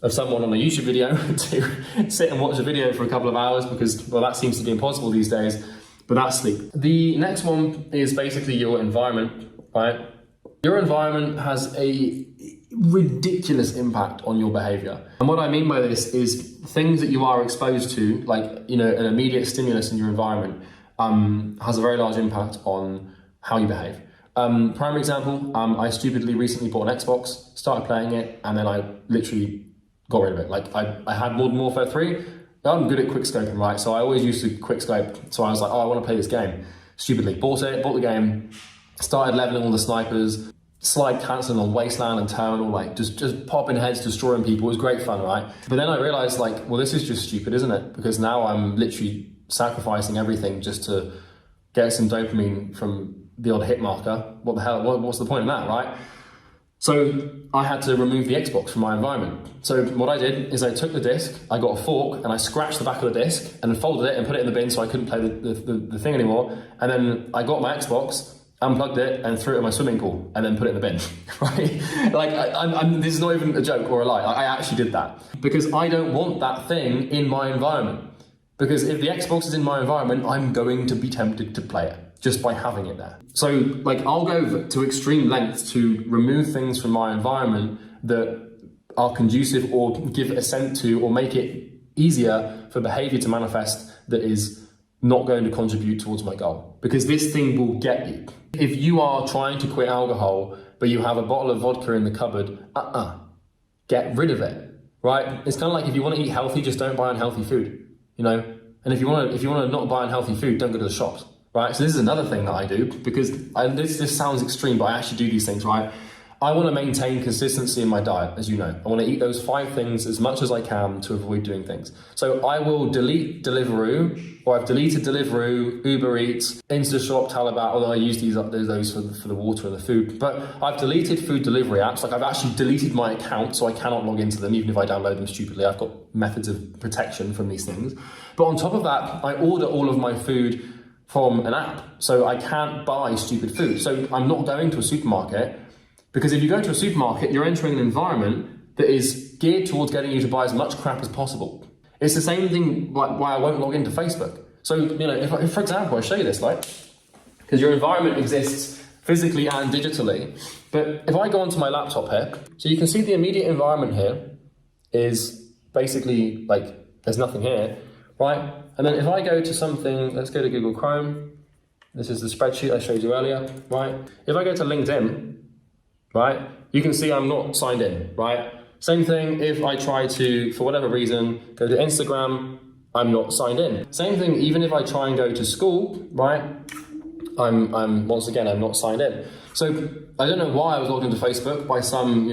of someone on a YouTube video to sit and watch a video for a couple of hours because, well, that seems to be impossible these days, but that's sleep. The next one is basically your environment, right? Your environment has a ridiculous impact on your behavior. And what I mean by this is things that you are exposed to, like, an immediate stimulus in your environment has a very large impact on how you behave. Primary example, I stupidly recently bought an Xbox, started playing it, and then I literally got rid of it. Like I had Modern Warfare 3, I'm good at quickscoping, right? So I always used to quickscope. So I was like, I want to play this game. Stupidly bought the game, started leveling all the snipers, slide cancelling on Wasteland and Terminal, just popping heads, destroying people. It was great fun, right? But then I realized, well, this is just stupid, isn't it? Because now I'm literally sacrificing everything just to get some dopamine from the odd hit marker. What the hell? What's the point of that, right? So I had to remove the Xbox from my environment. So what I did is I took the disc, I got a fork, and I scratched the back of the disc and folded it and put it in the bin so I couldn't play the thing anymore. And then I got my Xbox, unplugged it, and threw it in my swimming pool, and then put it in the bin, right? This is not even a joke or a lie. I actually did that because I don't want that thing in my environment. Because if the Xbox is in my environment, I'm going to be tempted to play it just by having it there. So I'll go to extreme lengths to remove things from my environment that are conducive or give assent to or make it easier for behavior to manifest that is not going to contribute towards my goal. Because this thing will get you. If you are trying to quit alcohol, but you have a bottle of vodka in the cupboard, get rid of it, right? It's kind of like if you want to eat healthy, just don't buy unhealthy food, And if you want to not buy unhealthy food, don't go to the shops, right? So this is another thing that I do because this sounds extreme, but I actually do these things, right? I want to maintain consistency in my diet, as you know. I want to eat those 5 things as much as I can to avoid doing things. So I will delete Deliveroo, or I've deleted Deliveroo, Uber Eats, Instashop, Talabat, although I use those for the water and the food. But I've deleted food delivery apps. I've actually deleted my account, so I cannot log into them, even if I download them stupidly. I've got methods of protection from these things. But on top of that, I order all of my food from an app, so I can't buy stupid food. So I'm not going to a supermarket. Because if you go to a supermarket, you're entering an environment that is geared towards getting you to buy as much crap as possible. It's the same thing why I won't log into Facebook. So, if for example, I show you this, because your environment exists physically and digitally. But if I go onto my laptop here, so you can see the immediate environment here is basically there's nothing here, right? And then if I go to something, let's go to Google Chrome. This is the spreadsheet I showed you earlier, right? If I go to LinkedIn, right, you can see I'm not signed in, right? Same thing if I try to, for whatever reason, go to Instagram, I'm not signed in. Same thing, even if I try and go to school, right? I'm once again, I'm not signed in. So I don't know why I was logged into Facebook by some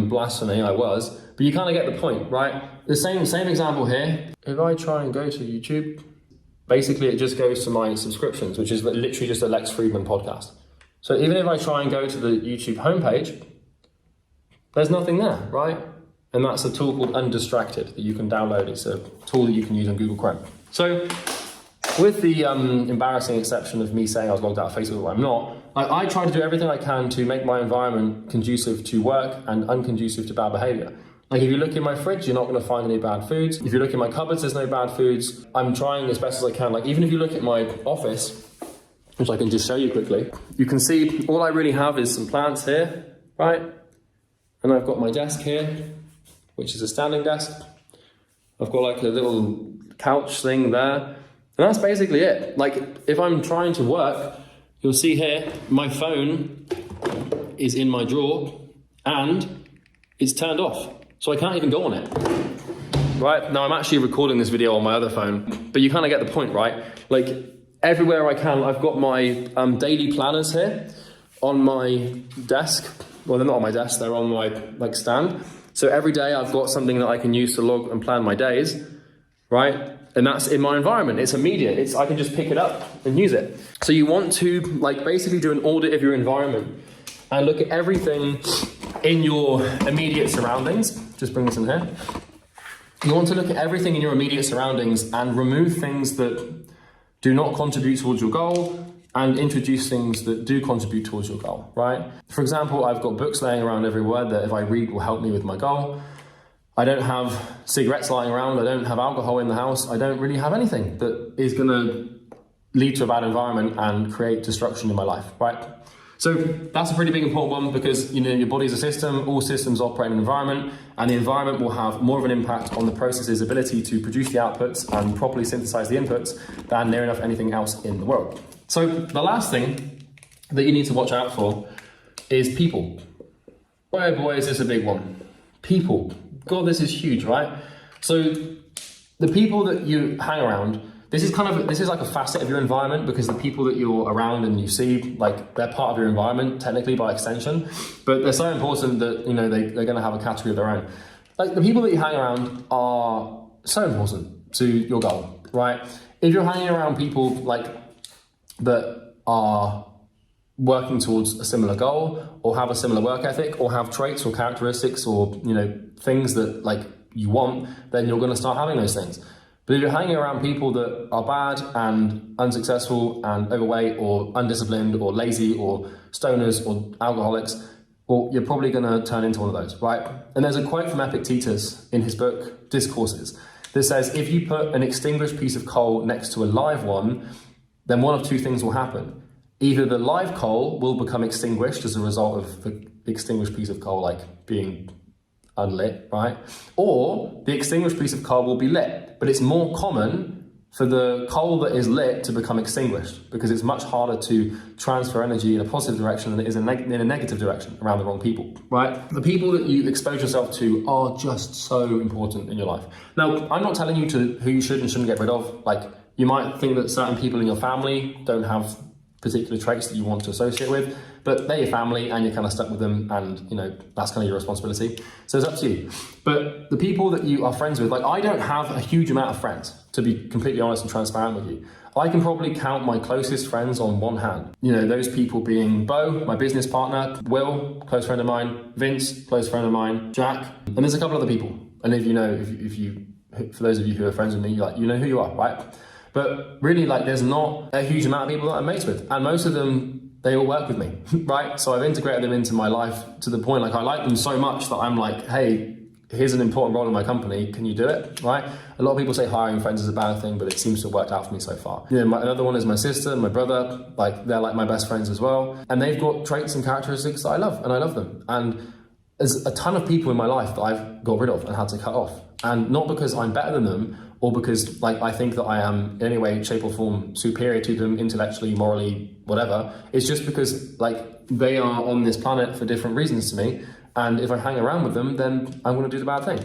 blasphemy I was, but you kind of get the point, right? The same example here. If I try and go to YouTube, basically it just goes to my subscriptions, which is literally just a Lex Friedman podcast. So even if I try and go to the YouTube homepage, there's nothing there, right? And that's a tool called Undistracted that you can download. It's a tool that you can use on Google Chrome. So with the embarrassing exception of me saying I was logged out of Facebook, but I'm not, I try to do everything I can to make my environment conducive to work and unconducive to bad behavior. Like if you look in my fridge, you're not going to find any bad foods. If you look in my cupboards, there's no bad foods. I'm trying as best as I can. Like even if you look at my office, which I can just show you quickly, you can see all I really have is some plants here, right? And I've got my desk here, which is a standing desk. I've got like a little couch thing there. And that's basically it. Like if I'm trying to work, you'll see here, my phone is in my drawer and it's turned off. So I can't even go on it. Right? Now I'm actually recording this video on my other phone, but you kind of get the point, right? Like everywhere I can, I've got my daily planners here on my desk. Well, they're not on my desk, they're on my stand. So every day I've got something that I can use to log and plan my days, right? And that's in my environment. It's immediate. I can just pick it up and use it. So you want to basically do an audit of your environment and look at everything in your immediate surroundings. Just bring this in here. You want to look at everything in your immediate surroundings and remove things that do not contribute towards your goal and introduce things that do contribute towards your goal, right? For example, I've got books laying around everywhere that if I read will help me with my goal. I don't have cigarettes lying around. I don't have alcohol in the house. I don't really have anything that is going to lead to a bad environment and create destruction in my life, right? So that's a pretty big important one because your body is a system, all systems operate in an environment, and the environment will have more of an impact on the process's ability to produce the outputs and properly synthesize the inputs than near enough anything else in the world. So the last thing that you need to watch out for is people. Boy, oh boy, is this a big one. People. God, this is huge, right? So the people that you hang around, this is like a facet of your environment because the people that you're around and you see, they're part of your environment technically by extension, but they're so important that they're going to have a category of their own. Like the people that you hang around are so important to your goal, right? If you're hanging around people that are working towards a similar goal or have a similar work ethic or have traits or characteristics or things that you want, then you're going to start having those things. But if you're hanging around people that are bad and unsuccessful and overweight or undisciplined or lazy or stoners or alcoholics, well, you're probably going to turn into one of those, right? And there's a quote from Epictetus in his book Discourses that says, if you put an extinguished piece of coal next to a live one, then one of two things will happen. Either the live coal will become extinguished as a result of the extinguished piece of coal being unlit, right? Or the extinguished piece of coal will be lit. But it's more common for the coal that is lit to become extinguished because it's much harder to transfer energy in a positive direction than it is in a negative direction around the wrong people, right? The people that you expose yourself to are just so important in your life. Now, I'm not telling you who you should and shouldn't get rid of. You might think that certain people in your family don't have particular traits that you want to associate with, but they're your family and you're kind of stuck with them and that's kind of your responsibility. So it's up to you. But the people that you are friends with, I don't have a huge amount of friends, to be completely honest and transparent with you. I can probably count my closest friends on one hand. Those people being Bo, my business partner, Will, close friend of mine, Vince, close friend of mine, Jack, and there's a couple other people. And if for those of you who are friends with me, you know who you are, right? But really, there's not a huge amount of people that I'm mates with. And most of them, they all work with me, right? So I've integrated them into my life to the point, I like them so much that I'm hey, here's an important role in my company. Can you do it, right? A lot of people say hiring friends is a bad thing, but it seems to have worked out for me so far. Another one is my sister and my brother. They're my best friends as well. And they've got traits and characteristics that I love, and I love them. And there's a ton of people in my life that I've got rid of and had to cut off. And not because I'm better than them or because like I think that I am in any way, shape or form superior to them intellectually, morally, whatever. It's just because like they are on this planet for different reasons to me. And if I hang around with them, then I'm going to do the bad thing.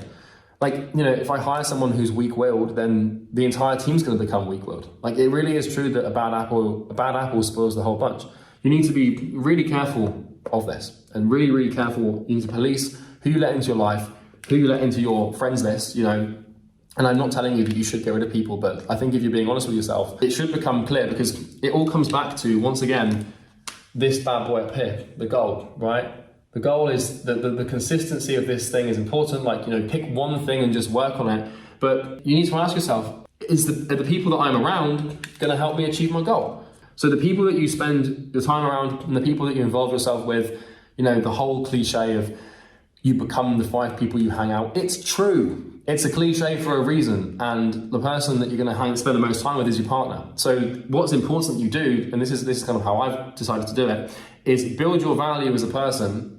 Like, you know, if I hire someone who's weak-willed, then the entire team's going to become weak-willed. Like, it really is true that a bad apple spoils the whole bunch. You need to be really careful of this and really, really careful. You need to police who you let into your life, who you let into your friends list, you know. And I'm not telling you that you should get rid of people, but I think if you're being honest with yourself, it should become clear because it all comes back to, once again, this bad boy up here, the goal, right? The goal is the consistency of this thing is important. Like, you know, pick one thing and just work on it. But you need to ask yourself, are the people that I'm around going to help me achieve my goal? So the people that you spend your time around and the people that you involve yourself with, you know, the whole cliche of you become the 5 people you hang out. It's true. It's a cliche for a reason. And the person that you're going to spend the most time with is your partner. So what's important that you do, and this is kind of how I've decided to do it, is build your value as a person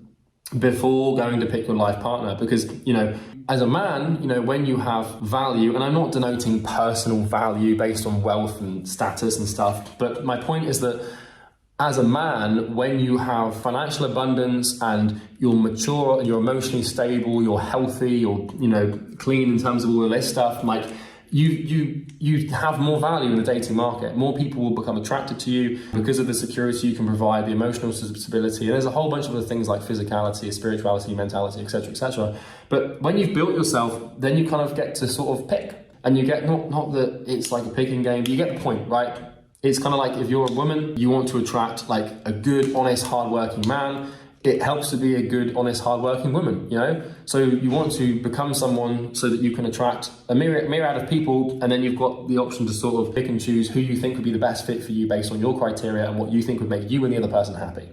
before going to pick your life partner. Because, you know, as a man, you know, when you have value, and I'm not denoting personal value based on wealth and status and stuff, but my point is that as a man, when you have financial abundance and you're mature and you're emotionally stable, you're healthy, you're, you know, clean in terms of all of this stuff, like you have more value in the dating market. More people will become attracted to you because of the security you can provide, the emotional stability, and there's a whole bunch of other things like physicality, spirituality, mentality, etc., etc. But when you've built yourself, then you kind of get to sort of pick, and you get not that it's like a picking game. You get the point, right? It's kind of like if you're a woman, you want to attract like a good, honest, hardworking man. It helps to be a good, honest, hardworking woman, you know? So you want to become someone so that you can attract a myriad of people, and then you've got the option to sort of pick and choose who you think would be the best fit for you based on your criteria and what you think would make you and the other person happy,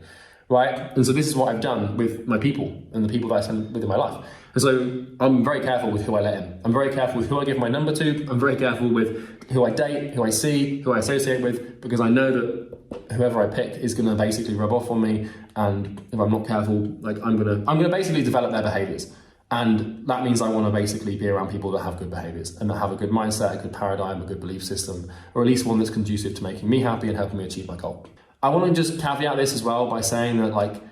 right? And so this is what I've done with my people and the people that I spend with in my life. And so I'm very careful with who I let in. I'm very careful with who I give my number to. I'm very careful with who I date, who I see, who I associate with, because I know that whoever I pick is going to basically rub off on me. And if I'm not careful, like I'm gonna basically develop their behaviors. And that means I want to basically be around people that have good behaviors and that have a good mindset, a good paradigm, a good belief system, or at least one that's conducive to making me happy and helping me achieve my goal. I want to just caveat this as well by saying that, like,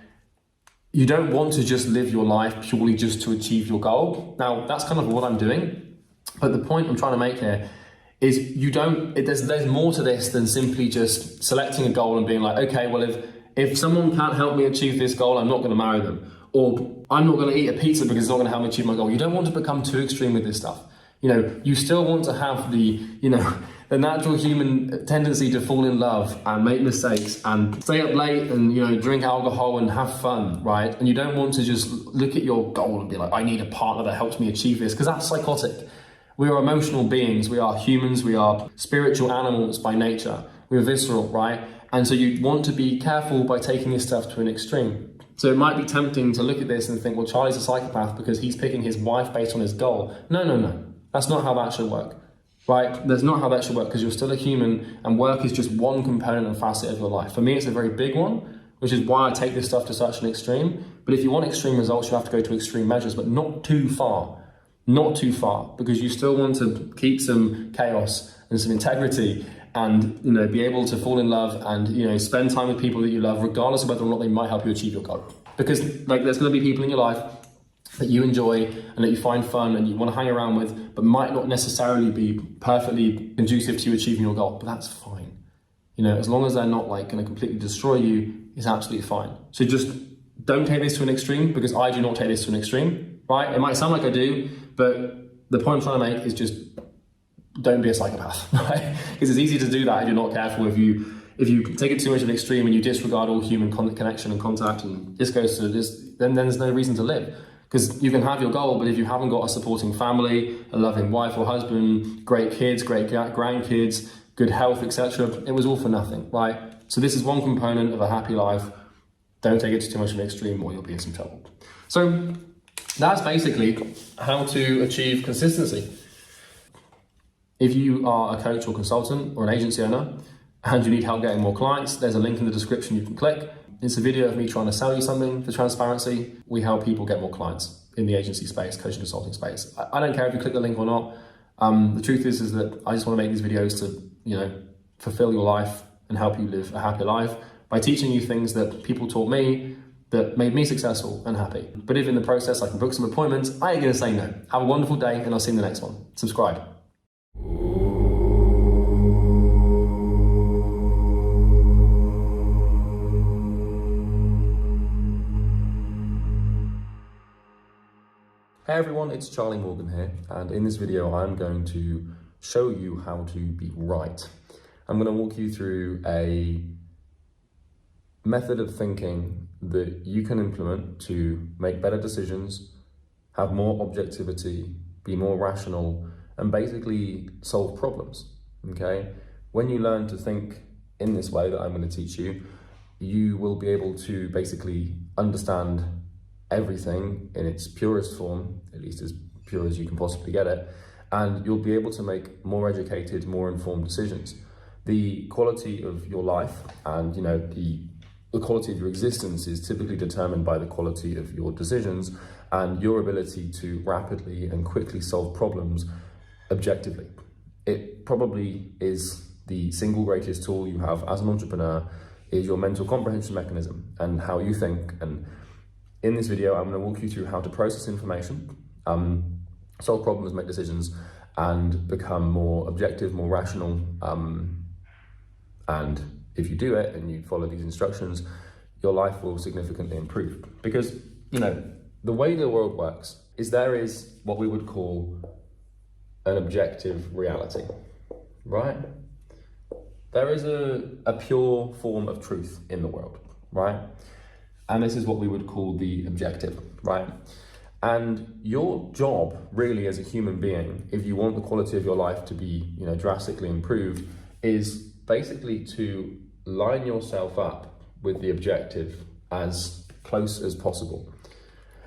you don't want to just live your life purely just to achieve your goal. Now, that's kind of what I'm doing. But the point I'm trying to make here is there's more to this than simply just selecting a goal and being like, okay, well, if someone can't help me achieve this goal, I'm not going to marry them. Or I'm not going to eat a pizza because it's not going to help me achieve my goal. You don't want to become too extreme with this stuff. You know, you still want to have the natural human tendency to fall in love and make mistakes and stay up late and, you know, drink alcohol and have fun, right? And you don't want to just look at your goal and be like, I need a partner that helps me achieve this, because that's psychotic. We are emotional beings. We are humans. We are spiritual animals by nature. We're visceral, right? And so you want to be careful by taking this stuff to an extreme. So it might be tempting to look at this and think, well, Charlie's a psychopath because he's picking his wife based on his goal. No. That's not how that should work, right? That's not how that should work, because you're still a human and work is just one component and facet of your life. For me, it's a very big one, which is why I take this stuff to such an extreme. But if you want extreme results, you have to go to extreme measures, but not too far. Not too far, because you still want to keep some chaos and some integrity and, you know, be able to fall in love and, you know, spend time with people that you love, regardless of whether or not they might help you achieve your goal. Because, like, there's going to be people in your life that you enjoy and that you find fun and you want to hang around with, but might not necessarily be perfectly conducive to you achieving your goal. But that's fine. You know, as long as they're not like going to completely destroy you, it's absolutely fine. So just don't take this to an extreme, because I do not take this to an extreme, right? It might sound like I do, but the point I'm trying to make is just don't be a psychopath, right? Because it's easy to do that if you're not careful. If you take it too much of an extreme and you disregard all human connection and contact, and this goes to this, then there's no reason to live. Because you can have your goal, but if you haven't got a supporting family, a loving wife or husband, great kids, great grandkids, good health, etc., it was all for nothing, right? So this is one component of a happy life. Don't take it to too much of an extreme or you'll be in some trouble. So that's basically how to achieve consistency. If you are a coach or consultant or an agency owner and you need help getting more clients, there's a link in the description you can click. It's a video of me trying to sell you something for transparency. We help people get more clients. in the agency space, coaching consulting space. I don't care if you click the link or not. The truth is that I just want to make these videos to, fulfill your life and help you live a happier life by teaching you things that people taught me that made me successful and happy. But if in the process I can book some appointments, I ain't gonna say no. Have a wonderful day and I'll see you in the next one. Subscribe. Hey everyone, it's Charlie Morgan here, and in this video I'm going to show you how to be right. I'm going to walk you through a method of thinking that you can implement to make better decisions, have more objectivity, be more rational, and basically solve problems, okay? When you learn to think in this way that I'm going to teach you, you will be able to basically understand everything in its purest form, at least as pure as you can possibly get it, and you'll be able to make more educated, more informed decisions. The quality of your life and the quality of your existence is typically determined by the quality of your decisions and your ability to rapidly and quickly solve problems objectively. It probably is the single greatest tool you have as an entrepreneur, is your mental comprehension mechanism and how you think. And in this video, I'm going to walk you through how to process information, solve problems, make decisions, and become more objective, more rational. And if you do it and you follow these instructions, your life will significantly improve. Because, the way the world works is there is what we would call an objective reality, right? There is a pure form of truth in the world, right? And this is what we would call the objective, right? And your job really as a human being, if you want the quality of your life to be, drastically improved, is basically to line yourself up with the objective as close as possible.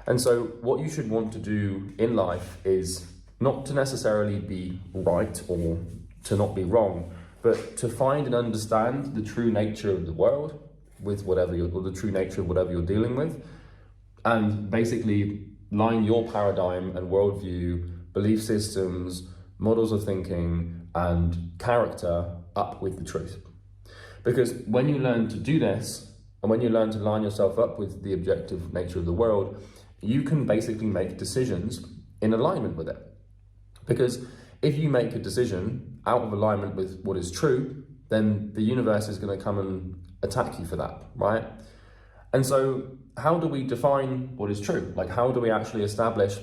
And so what you should want to do in life is not to necessarily be right or to not be wrong, but to find and understand the true nature of the world with or the true nature of whatever you're dealing with, and basically line your paradigm and worldview, belief systems, models of thinking, and character up with the truth. Because when you learn to do this, and when you learn to line yourself up with the objective nature of the world, you can basically make decisions in alignment with it. Because if you make a decision out of alignment with what is true, then the universe is going to come and attack you for that, right? And so how do we define what is true? Like, how do we actually establish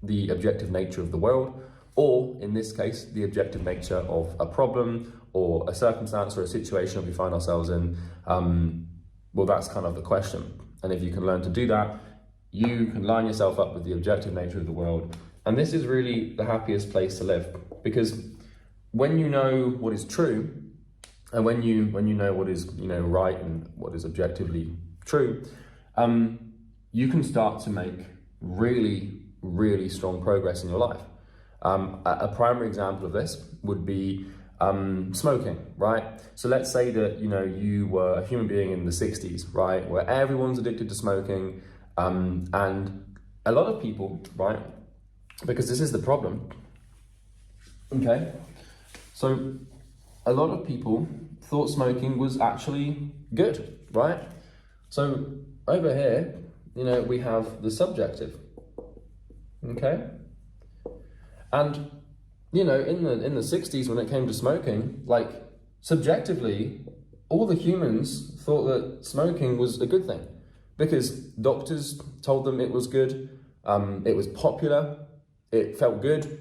the objective nature of the world? Or in this case, the objective nature of a problem or a circumstance or a situation that we find ourselves in? Well, that's kind of the question. And if you can learn to do that, you can line yourself up with the objective nature of the world. And this is really the happiest place to live, because when you know what is true, and when you know what is right and what is objectively true, you can start to make really, really strong progress in your life. A primary example of this would be smoking, right? So let's say that you were a human being in the 60s, right, where everyone's addicted to smoking, and a lot of people, right, because this is the problem, okay? So a lot of people thought smoking was actually good, right? So over here, we have the subjective, okay? And, in the 60s when it came to smoking, like, subjectively, all the humans thought that smoking was a good thing because doctors told them it was good, it was popular, it felt good,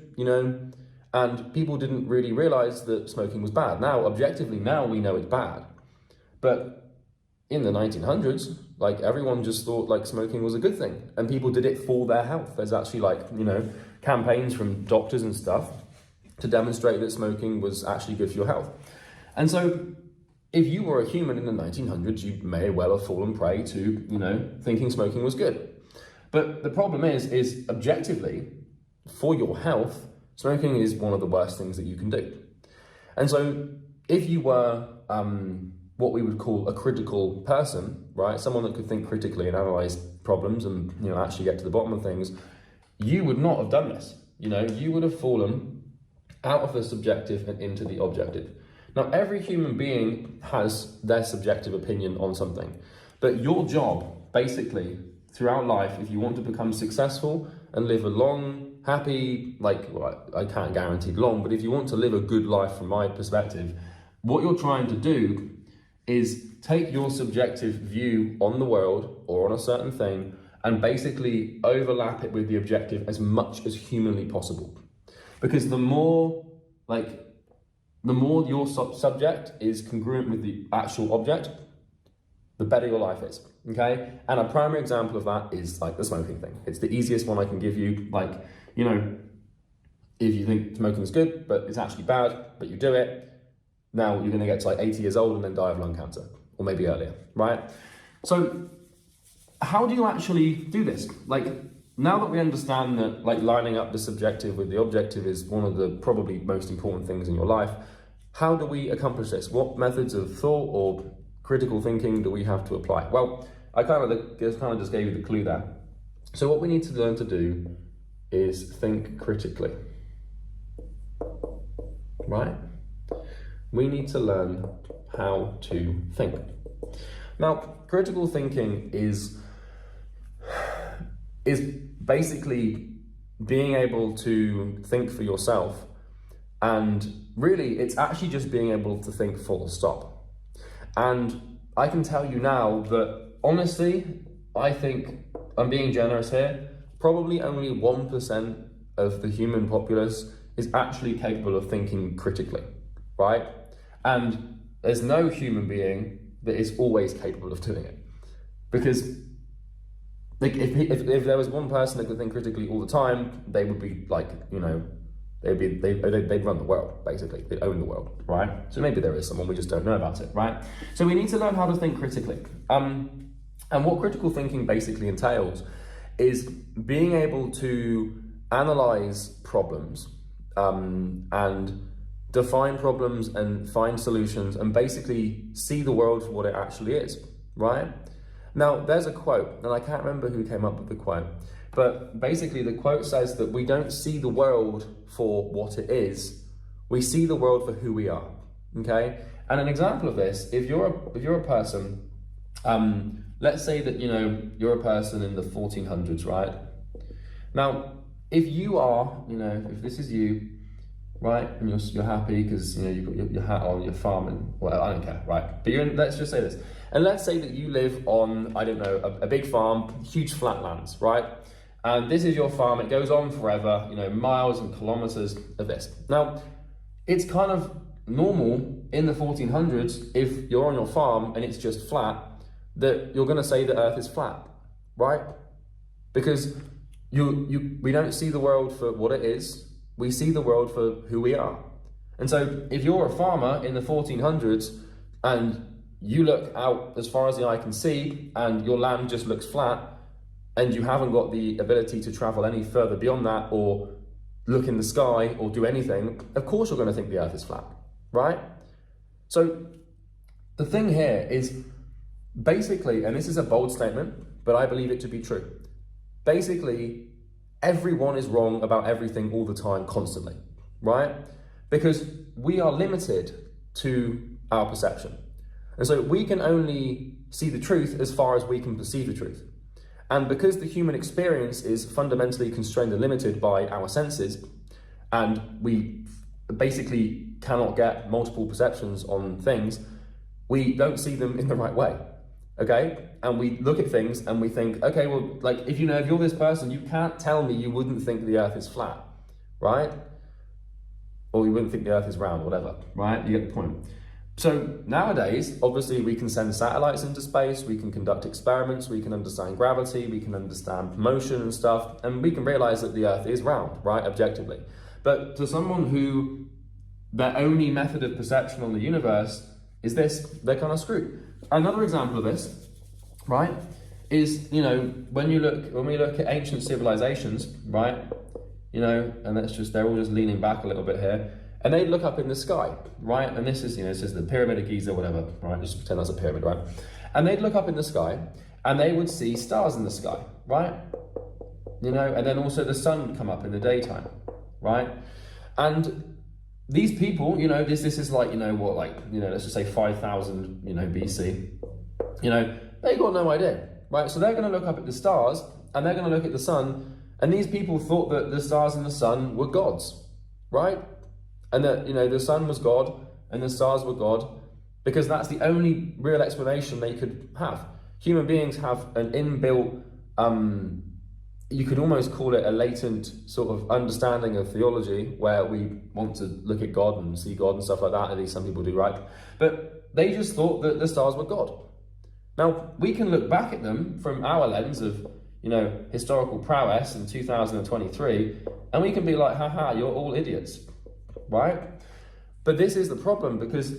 and people didn't really realize that smoking was bad. Now, objectively, now we know it's bad. But in the 1900s, like, everyone just thought like smoking was a good thing and people did it for their health. There's actually campaigns from doctors and stuff to demonstrate that smoking was actually good for your health. And so if you were a human in the 1900s, you may well have fallen prey to, thinking smoking was good. But the problem is objectively, for your health, smoking is one of the worst things that you can do. And so if you were what we would call a critical person, right? Someone that could think critically and analyze problems and, you know, actually get to the bottom of things, you would not have done this. You know, you would have fallen out of the subjective and into the objective. Now, every human being has their subjective opinion on something, but your job, basically, throughout life, if you want to become successful and live a long, happy, well, I can't guarantee long, but if you want to live a good life from my perspective, what you're trying to do is take your subjective view on the world or on a certain thing and basically overlap it with the objective as much as humanly possible. Because the more your subject is congruent with the actual object, the better your life is, okay? And a primary example of that is like the smoking thing. It's the easiest one I can give you. Like, you know, if you think smoking is good, but it's actually bad, but you do it, now you're gonna get to like 80 years old and then die of lung cancer, or maybe earlier, right? So how do you actually do this? Like, now that we understand that like lining up the subjective with the objective is one of the probably most important things in your life, how do we accomplish this? What methods of thought or critical thinking do we have to apply? Well, I kind of just gave you the clue there. So what we need to learn to do is think critically, right? We need to learn how to think. Now, critical thinking is basically being able to think for yourself, and really it's actually just being able to think full stop. And I can tell you now that honestly, I think, I'm being generous here, probably only 1% of the human populace is actually capable of thinking critically, right? And there's no human being that is always capable of doing it. Because like if there was one person that could think critically all the time, they would be like, you know, they'd run the world, basically. They'd own the world, right? So maybe there is someone, we just don't know about it, right? So we need to learn how to think critically. And what critical thinking basically entails is being able to analyze problems and define problems and find solutions and basically see the world for what it actually is, right? Now, there's a quote, and I can't remember who came up with the quote, but basically the quote says that we don't see the world for what it is, we see the world for who we are, okay? And an example of this, if you're a person, let's say that, you know, you're a person in the 1400s, right? Now, if you are, you know, if this is you, right, and you're happy because, you know, you've got your hat on, you're farming, well, I don't care, right? But let's just say this. And let's say that you live on, I don't know, a big farm, huge flatlands, right? And this is your farm, it goes on forever, you know, miles and kilometers of this. Now, it's kind of normal in the 1400s, if you're on your farm and it's just flat, that you're gonna say the earth is flat, right? Because we don't see the world for what it is, we see the world for who we are. And so if you're a farmer in the 1400s and you look out as far as the eye can see and your land just looks flat and you haven't got the ability to travel any further beyond that or look in the sky or do anything, of course you're going to think the earth is flat, right? So the thing here is basically, and this is a bold statement, but I believe it to be true. Basically, everyone is wrong about everything all the time, constantly, right? Because we are limited to our perception. And so we can only see the truth as far as we can perceive the truth. And because the human experience is fundamentally constrained and limited by our senses, and we basically cannot get multiple perceptions on things, we don't see them in the right way, okay? And we look at things and we think, okay, well, like, if you're this person, you can't tell me you wouldn't think the earth is flat, right? Or you wouldn't think the earth is round, whatever, right? You get the point. So nowadays, obviously, we can send satellites into space, we can conduct experiments, we can understand gravity, we can understand motion and stuff, and we can realize that the earth is round, right, objectively. But to someone who their only method of perception on the universe is this, they're kind of screwed. Another example of this, right, is, you know, when we look at ancient civilizations, right, you know, and they're all just leaning back a little bit here, and they'd look up in the sky, right? And this is, this is the Pyramid of Giza, whatever, right? Just pretend that's a pyramid, right? And they'd look up in the sky, and they would see stars in the sky, right? And then also the sun would come up in the daytime, right? And these people, this is like, let's just say 5,000, BC, they got no idea, right? So they're going to look up at the stars, and they're going to look at the sun, and these people thought that the stars and the sun were gods, right? And that, the sun was God, and the stars were God, because that's the only real explanation they could have. Human beings have an inbuilt, you could almost call it a latent sort of understanding of theology, where we want to look at God and see God and stuff like that, at least some people do, right? But they just thought that the stars were God. Now, we can look back at them from our lens of, historical prowess in 2023, and we can be like, haha, you're all idiots, right? But this is the problem, because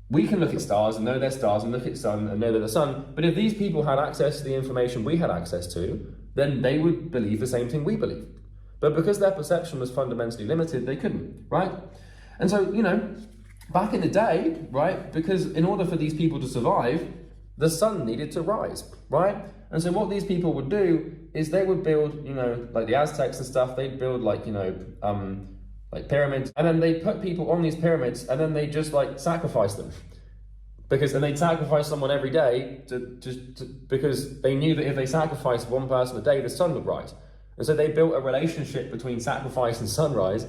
we can look at stars and know they're stars, and look at sun and know they're the sun, but if these people had access to the information we had access to, then they would believe the same thing we believe. But because their perception was fundamentally limited, they couldn't, right? And so, back in the day, right, because in order for these people to survive, the sun needed to rise, right? And so what these people would do is they would build, like the Aztecs and stuff, they'd build like pyramids, and then they put people on these pyramids, and then they just sacrifice them. And they'd sacrifice someone every day because they knew that if they sacrificed one person a day, the sun would rise. And so they built a relationship between sacrifice and sunrise.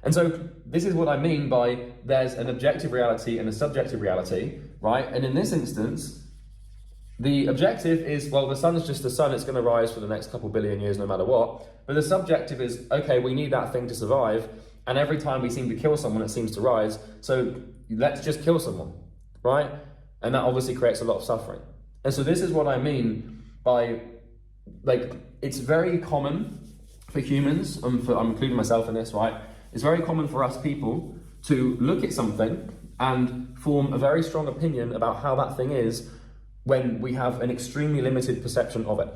And so this is what I mean by there's an objective reality and a subjective reality, right? And in this instance, the objective is, well, the sun is just the sun, it's going to rise for the next couple billion years no matter what. But the subjective is, okay, we need that thing to survive, and every time we seem to kill someone, it seems to rise, so let's just kill someone, right? And that obviously creates a lot of suffering. And so this is what I mean by, it's very common for humans, I'm including myself in this, right? It's very common for us people to look at something and form a very strong opinion about how that thing is when we have an extremely limited perception of it.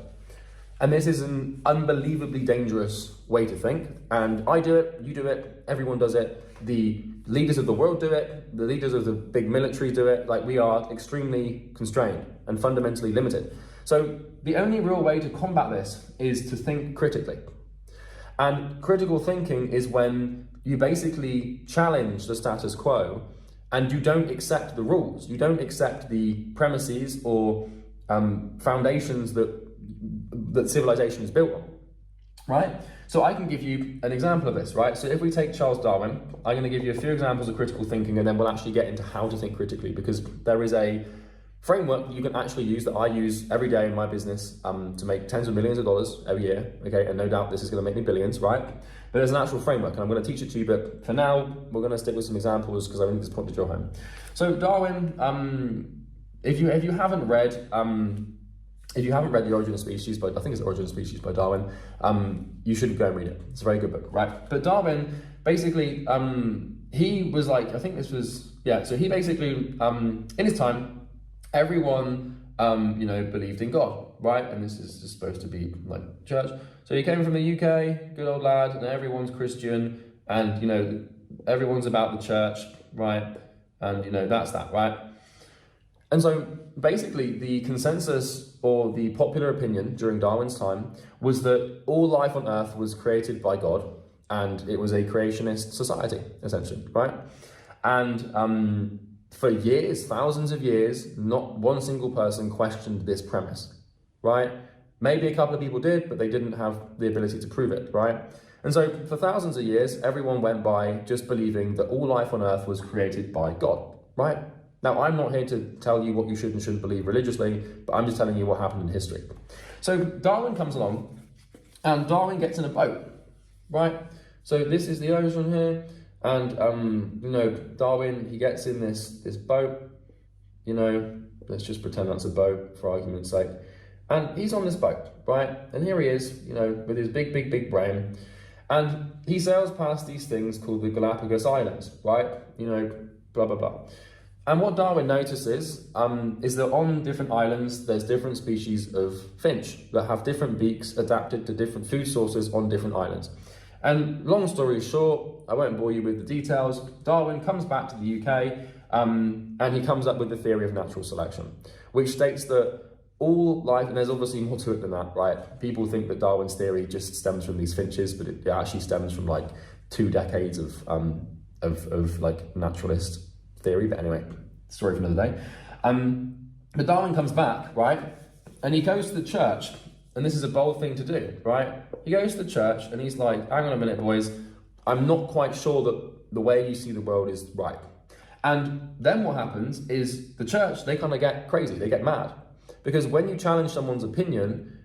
And this is an unbelievably dangerous way to think. And I do it, you do it, everyone does it. The leaders of the world do it, the leaders of the big military do it. We are extremely constrained and fundamentally limited. So the only real way to combat this is to think critically. And critical thinking is when you basically challenge the status quo and you don't accept the rules, you don't accept the premises or foundations that civilization is built on, right? So I can give you an example of this, right? So if we take Charles Darwin, I'm going to give you a few examples of critical thinking, and then we'll actually get into how to think critically, because there is a framework you can actually use that I use every day in my business to make tens of millions of dollars every year, okay? And no doubt this is going to make me billions, right? But there's an actual framework, and I'm going to teach it to you, but for now, we're going to stick with some examples because I think this point to drill home. So Darwin, if you haven't read The Origin of Species by, I think it's The Origin of Species by Darwin, you should go and read it. It's a very good book, right? But Darwin, basically, he was so he basically, in his time, everyone, believed in God, right? And this is just supposed to be like church. So he came from the UK, good old lad, and everyone's Christian, and, everyone's about the church, right? And, that's that, right? And so basically the consensus or the popular opinion during Darwin's time was that all life on Earth was created by God, and it was a creationist society, essentially, right? And for years, thousands of years, not one single person questioned this premise, right? Maybe a couple of people did, but they didn't have the ability to prove it, right? And so for thousands of years, everyone went by just believing that all life on Earth was created by God, right? Now, I'm not here to tell you what you should and shouldn't believe religiously, but I'm just telling you what happened in history. So Darwin comes along, and Darwin gets in a boat, right? So this is the ocean here, and Darwin, he gets in this boat, let's just pretend that's a boat for argument's sake. And he's on this boat, right? And here he is, with his big brain, and he sails past these things called the Galapagos Islands, right? Blah, blah, blah. And what Darwin notices is that on different islands, there's different species of finch that have different beaks adapted to different food sources on different islands. And long story short, I won't bore you with the details, Darwin comes back to the UK and he comes up with the theory of natural selection, which states that all life, and there's obviously more to it than that, right? People think that Darwin's theory just stems from these finches, but it actually stems from like 2 decades of like naturalist theory. But anyway, story for another day. But Darwin comes back, right? And he goes to the church, and this is a bold thing to do, right? He goes to the church and he's like, hang on a minute, boys, I'm not quite sure that the way you see the world is right. And then what happens is the church, they kind of get crazy, they get mad. Because when you challenge someone's opinion,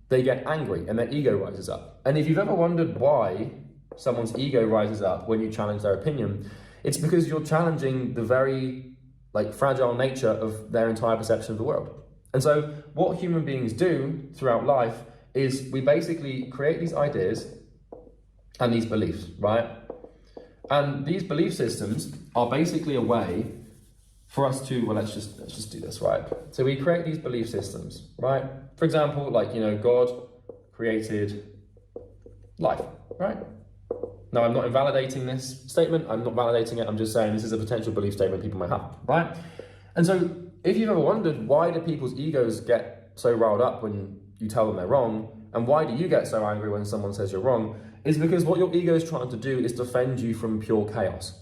they get angry and their ego rises up. And if you've ever wondered why someone's ego rises up when you challenge their opinion, it's because you're challenging the very like fragile nature of their entire perception of the world. And so what human beings do throughout life is we basically create these ideas and these beliefs, right? And these belief systems are basically a way for us to, well, let's just do this, right? So we create these belief systems, right? For example, like, you know, God created life, right? Now, I'm not invalidating this statement. I'm not validating it. I'm just saying this is a potential belief statement people might have, right? And so if you've ever wondered why do people's egos get so riled up when you tell them they're wrong, and why do you get so angry when someone says you're wrong, is because what your ego is trying to do is defend you from pure chaos.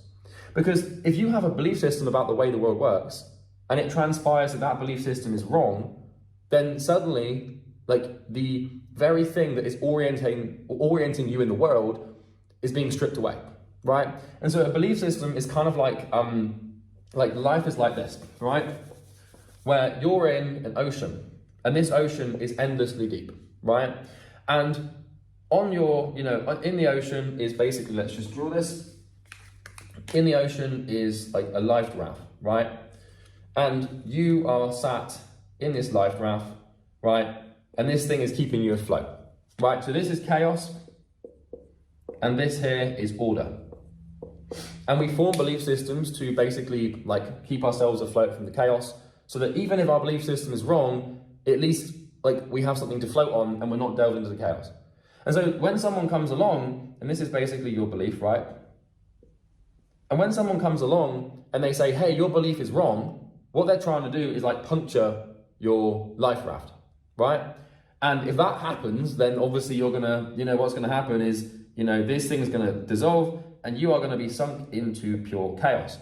Because if you have a belief system about the way the world works, and it transpires that that belief system is wrong, then suddenly, like, the very thing that is orienting you in the world is being stripped away, right? And so a belief system is kind of like life is like this, right? Where you're in an ocean, and this ocean is endlessly deep, right? And on your, you know, in the ocean is basically, let's just draw this. In the ocean is like a life raft, right? And you are sat in this life raft, right? And this thing is keeping you afloat, right? So this is chaos, and this here is order. And we form belief systems to basically like keep ourselves afloat from the chaos, so that even if our belief system is wrong, at least like we have something to float on and we're not delved into the chaos. And so when someone comes along, and this is basically your belief, right? And when someone comes along and they say, hey, your belief is wrong, what they're trying to do is like puncture your life raft, right? And if that happens, then obviously you're gonna, you know, what's gonna happen is, you know, this thing is gonna dissolve and you are gonna be sunk into pure chaos.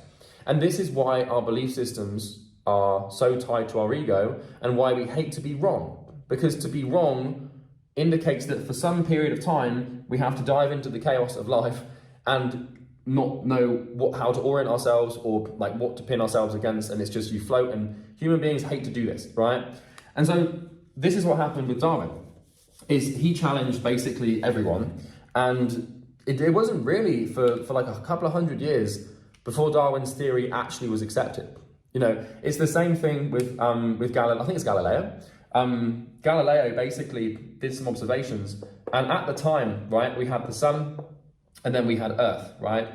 And this is why our belief systems are so tied to our ego and why we hate to be wrong. Because to be wrong indicates that for some period of time, we have to dive into the chaos of life and not know how to orient ourselves or like what to pin ourselves against, and it's just you float, and human beings hate to do this, right? And so this is what happened with Darwin, is he challenged basically everyone, and it wasn't really for like a couple of 100 years before Darwin's theory actually was accepted. You know, it's the same thing with Galileo, I think it's Galileo. Galileo basically did some observations, and at the time, right, we had the sun, and then we had Earth, right?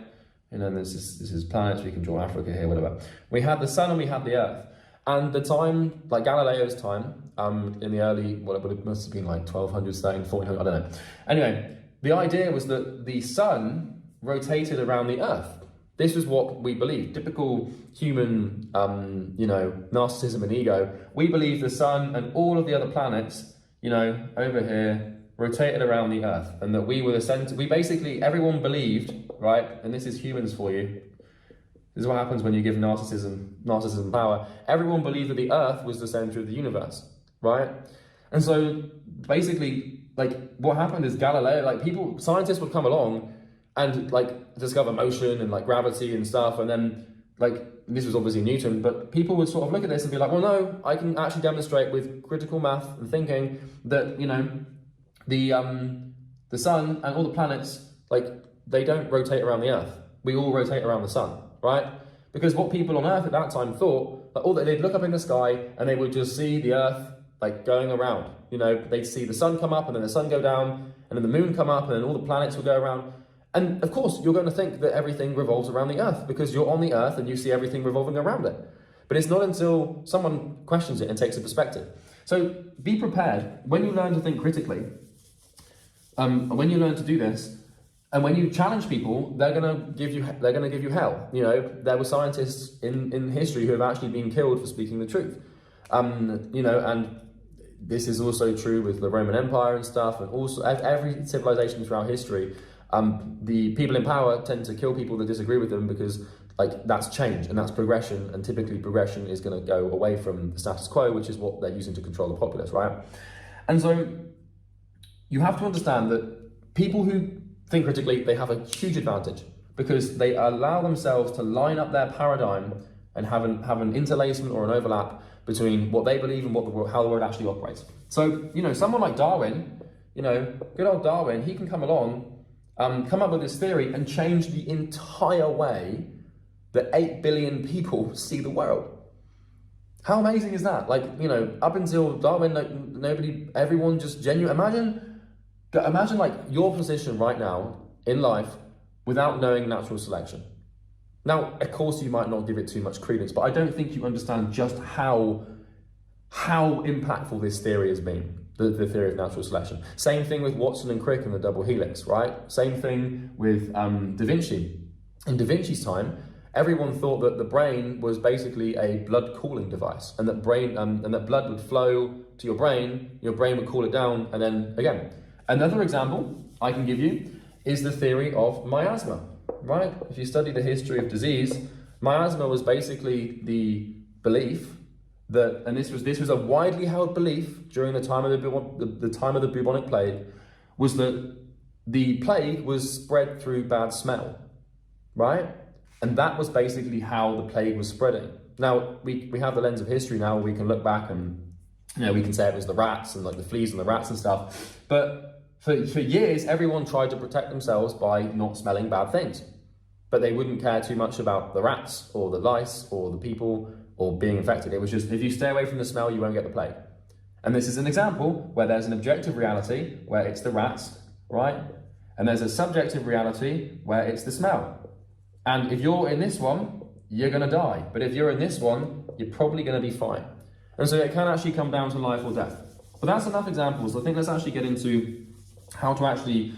And then this is planets, we can draw Africa here, whatever. We had the sun and we had the Earth. And the time, like Galileo's time, in the early, it must have been like 1200s, 1400, I don't know. Anyway, the idea was that the sun rotated around the Earth. This was what we believed. Typical human, you know, narcissism and ego. We believe the sun and all of the other planets, you know, over here, rotated around the Earth, and that we were the center. We basically, everyone believed, right? And this is humans for you. This is what happens when you give narcissism power. Everyone believed that the Earth was the center of the universe, right? And so basically, like, what happened is Galileo, like, scientists would come along and like discover motion and like gravity and stuff, and then like, this was obviously Newton, but people would sort of look at this and be like, well, no, I can actually demonstrate with critical math and thinking that, you know, the sun and all the planets, like, they don't rotate around the Earth. We all rotate around the sun, right? Because what people on Earth at that time thought, that they'd look up in the sky and they would just see the Earth like going around. You know, they'd see the sun come up and then the sun go down, and then the moon come up and then all the planets would go around. And of course, you're going to think that everything revolves around the Earth because you're on the Earth and you see everything revolving around it. But it's not until someone questions it and takes a perspective. So be prepared when you learn to think critically. when you learn to do this, and when you challenge people, they're gonna give you hell. You know, there were scientists in history who have actually been killed for speaking the truth. You know, and this is also true with the Roman Empire and stuff, and also every civilization throughout history. The people in power tend to kill people that disagree with them because, like, that's change and that's progression, and typically progression is going to go away from the status quo, which is what they're using to control the populace, right? And so you have to understand that people who think critically, they have a huge advantage because they allow themselves to line up their paradigm and have an interlacement or an overlap between what they believe and how the world actually operates. So, you know, someone like Darwin, you know, good old Darwin, he can come along, come up with this theory and change the entire way that 8 billion people see the world. How amazing is that? Like, you know, up until Darwin, everyone just imagine like your position right now in life without knowing natural selection. Now, of course, you might not give it too much credence, but I don't think you understand just how impactful this theory has been, the theory of natural selection. Same thing with Watson and Crick and the double helix, right? Same thing with Da Vinci. In Da Vinci's time, everyone thought that the brain was basically a blood cooling device, and that blood would flow to your brain would cool it down, and then again. Another example I can give you is the theory of miasma, right? If you study the history of disease, miasma was basically the belief that, and this was a widely held belief during the time of the bubonic plague, was that the plague was spread through bad smell, right? And that was basically how the plague was spreading. Now, we have the lens of history now, we can look back and, you know, we can say it was the rats and like the fleas and the rats and stuff. But for years, everyone tried to protect themselves by not smelling bad things. But they wouldn't care too much about the rats or the lice or the people or being infected. It was just, if you stay away from the smell, you won't get the plague. And this is an example where there's an objective reality where it's the rats, right? And there's a subjective reality where it's the smell. And if you're in this one, you're gonna die. But if you're in this one, you're probably gonna be fine. And so it can actually come down to life or death. But that's enough examples. I think let's actually get into how to actually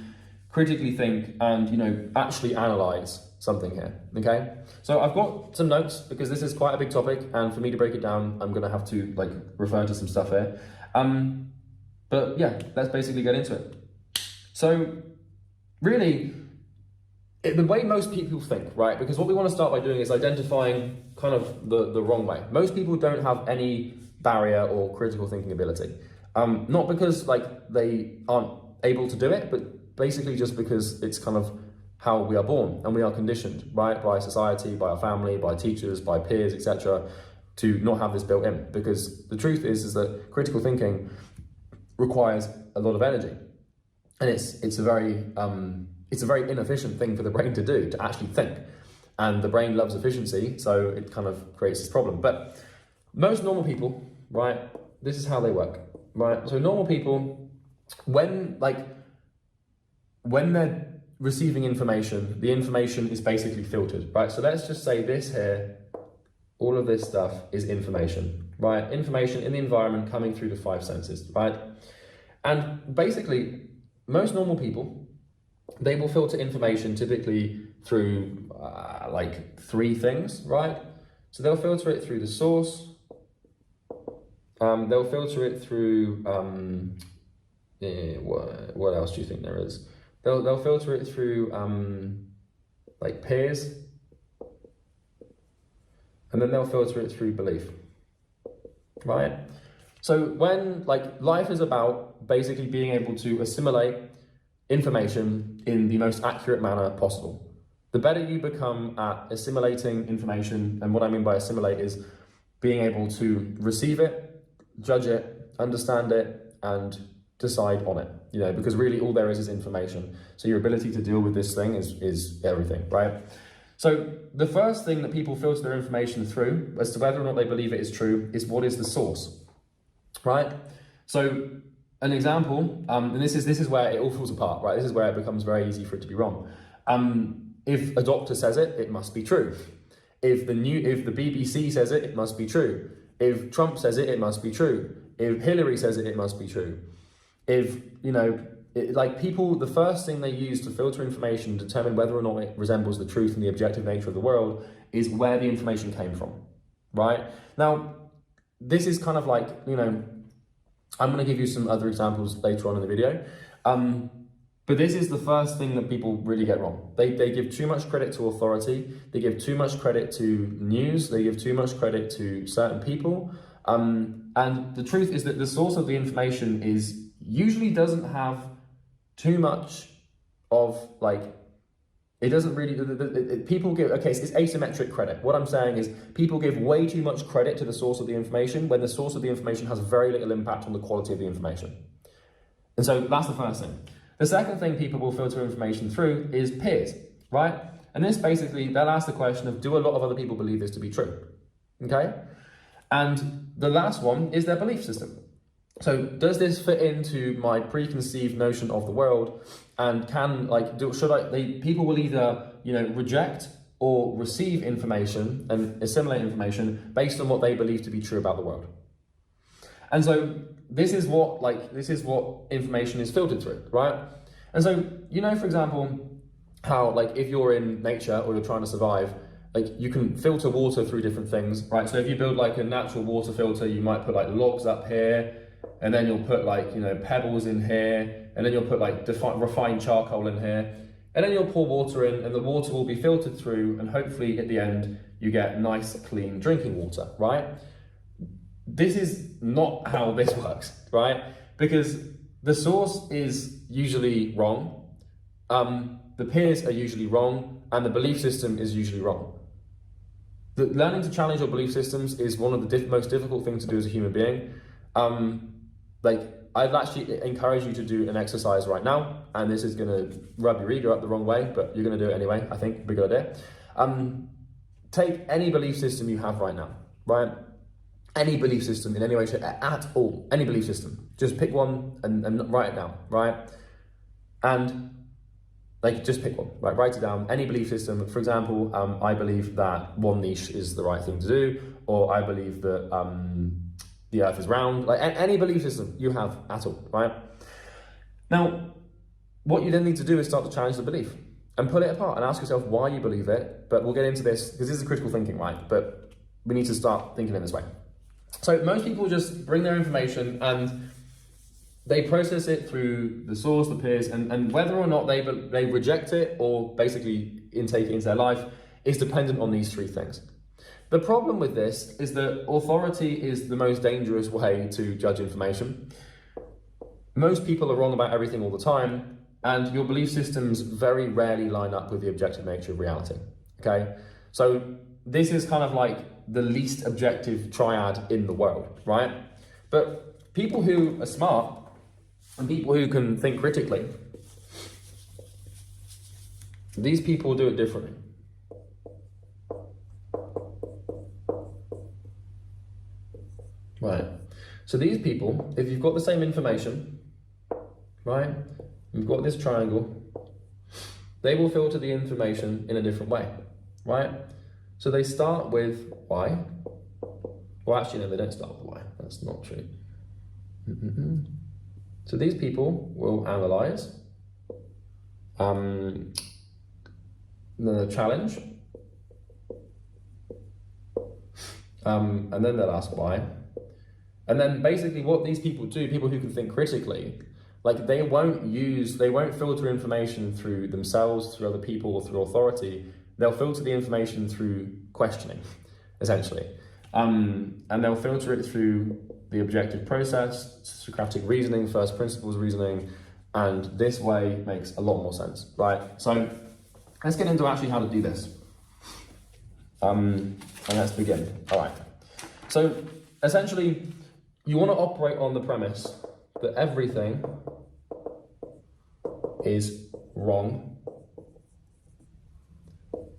critically think and, you know, actually analyze something here, okay? So I've got some notes because this is quite a big topic, and for me to break it down, I'm gonna have to like refer to some stuff here. But yeah, let's basically get into it. So really, the way most people think, right? Because what we want to start by doing is identifying kind of the wrong way. Most people don't have any barrier or critical thinking ability. Not because like they aren't able to do it, but basically just because it's kind of how we are born and we are conditioned, right? By society, by our family, by teachers, by peers, etc., to not have this built in. Because the truth is that critical thinking requires a lot of energy, and it's a very inefficient thing for the brain to do, to actually think. And the brain loves efficiency, so it kind of creates this problem. But most normal people, right, this is how they work, right? So normal people, when they're receiving information, the information is basically filtered, right? So let's just say this here, all of this stuff is information, right? Information in the environment coming through the 5 senses, right? And basically, most normal people, they will filter information typically through like 3 things, right? So they'll filter it through the source, they'll filter it through, what else do you think there is? They'll filter it through like peers, and then they'll filter it through belief, right? So when like life is about basically being able to assimilate information in the most accurate manner possible. The better you become at assimilating information, and what I mean by assimilate is being able to receive it, judge it, understand it, and decide on it, you know, because really all there is information. So your ability to deal with this thing is everything, right? So the first thing that people filter their information through as to whether or not they believe it is true is what is the source, right? So an example, and this is where it all falls apart, right? This is where it becomes very easy for it to be wrong. If a doctor says it, it must be true. If the BBC says it, it must be true. If Trump says it, it must be true. If Hillary says it, it must be true. If like people, the first thing they use to filter information, determine whether or not it resembles the truth and the objective nature of the world, is where the information came from, right? Now, this is kind of like, you know, I'm going to give you some other examples later on in the video. But this is the first thing that people really get wrong. They give too much credit to authority. They give too much credit to news. They give too much credit to certain people. And the truth is that the source of the information usually doesn't have too much of like, it doesn't really, people give, okay, it's asymmetric credit. What I'm saying is people give way too much credit to the source of the information when the source of the information has very little impact on the quality of the information. And so that's the first thing. The second thing people will filter information through is peers, right? And this basically, they'll ask the question of, do a lot of other people believe this to be true? Okay? And the last one is their belief system. So does this fit into my preconceived notion of the world? And can, like, people will either, you know, reject or receive information and assimilate information based on what they believe to be true about the world. And so this is what information is filtered through, right? And so, you know, for example, how, like, if you're in nature or you're trying to survive, like, you can filter water through different things, right? So if you build like a natural water filter, you might put like logs up here, and then you'll put like, you know, pebbles in here, and then you'll put like refined charcoal in here, and then you'll pour water in, and the water will be filtered through, and hopefully at the end you get nice, clean drinking water, right? This is not how this works, right? Because the source is usually wrong, the peers are usually wrong, and the belief system is usually wrong. Learning to challenge your belief systems is one of the most difficult things to do as a human being. Like, I'd actually encourage you to do an exercise right now, and this is going to rub your ego up the wrong way, but you're going to do it anyway. I think, big idea. Take any belief system you have right now, right? Any belief system in any way, shape, at all, any belief system. Just pick one and write it down, right? And like, just pick one, right? Write it down, any belief system. For example, I believe that one niche is the right thing to do, or I believe that the earth is round, like any belief system you have at all, right? Now, what you then need to do is start to challenge the belief and pull it apart and ask yourself why you believe it. But we'll get into this because this is critical thinking, right? But we need to start thinking in this way. So most people just bring their information and they process it through the source, the peers, and whether or not they reject it or basically intake it into their life is dependent on these three things. The problem with this is that authority is the most dangerous way to judge information. Most people are wrong about everything all the time, and your belief systems very rarely line up with the objective nature of reality, okay? So this is kind of like the least objective triad in the world, right? But people who are smart and people who can think critically, these people do it differently. Right, so these people, if you've got the same information, right, you've got this triangle, they will filter the information in a different way, right? So they start with Y. Well, actually, no, they don't start with Y. That's not true. So these people will analyze, the challenge, and then they'll ask why. And then basically what these people do, people who can think critically, like they won't filter information through themselves, through other people, or through authority. They'll filter the information through questioning, essentially. And they'll filter it through the objective process, Socratic reasoning, first principles reasoning, and this way makes a lot more sense, right? So let's get into actually how to do this. And let's begin. All right. So essentially, you want to operate on the premise that everything is wrong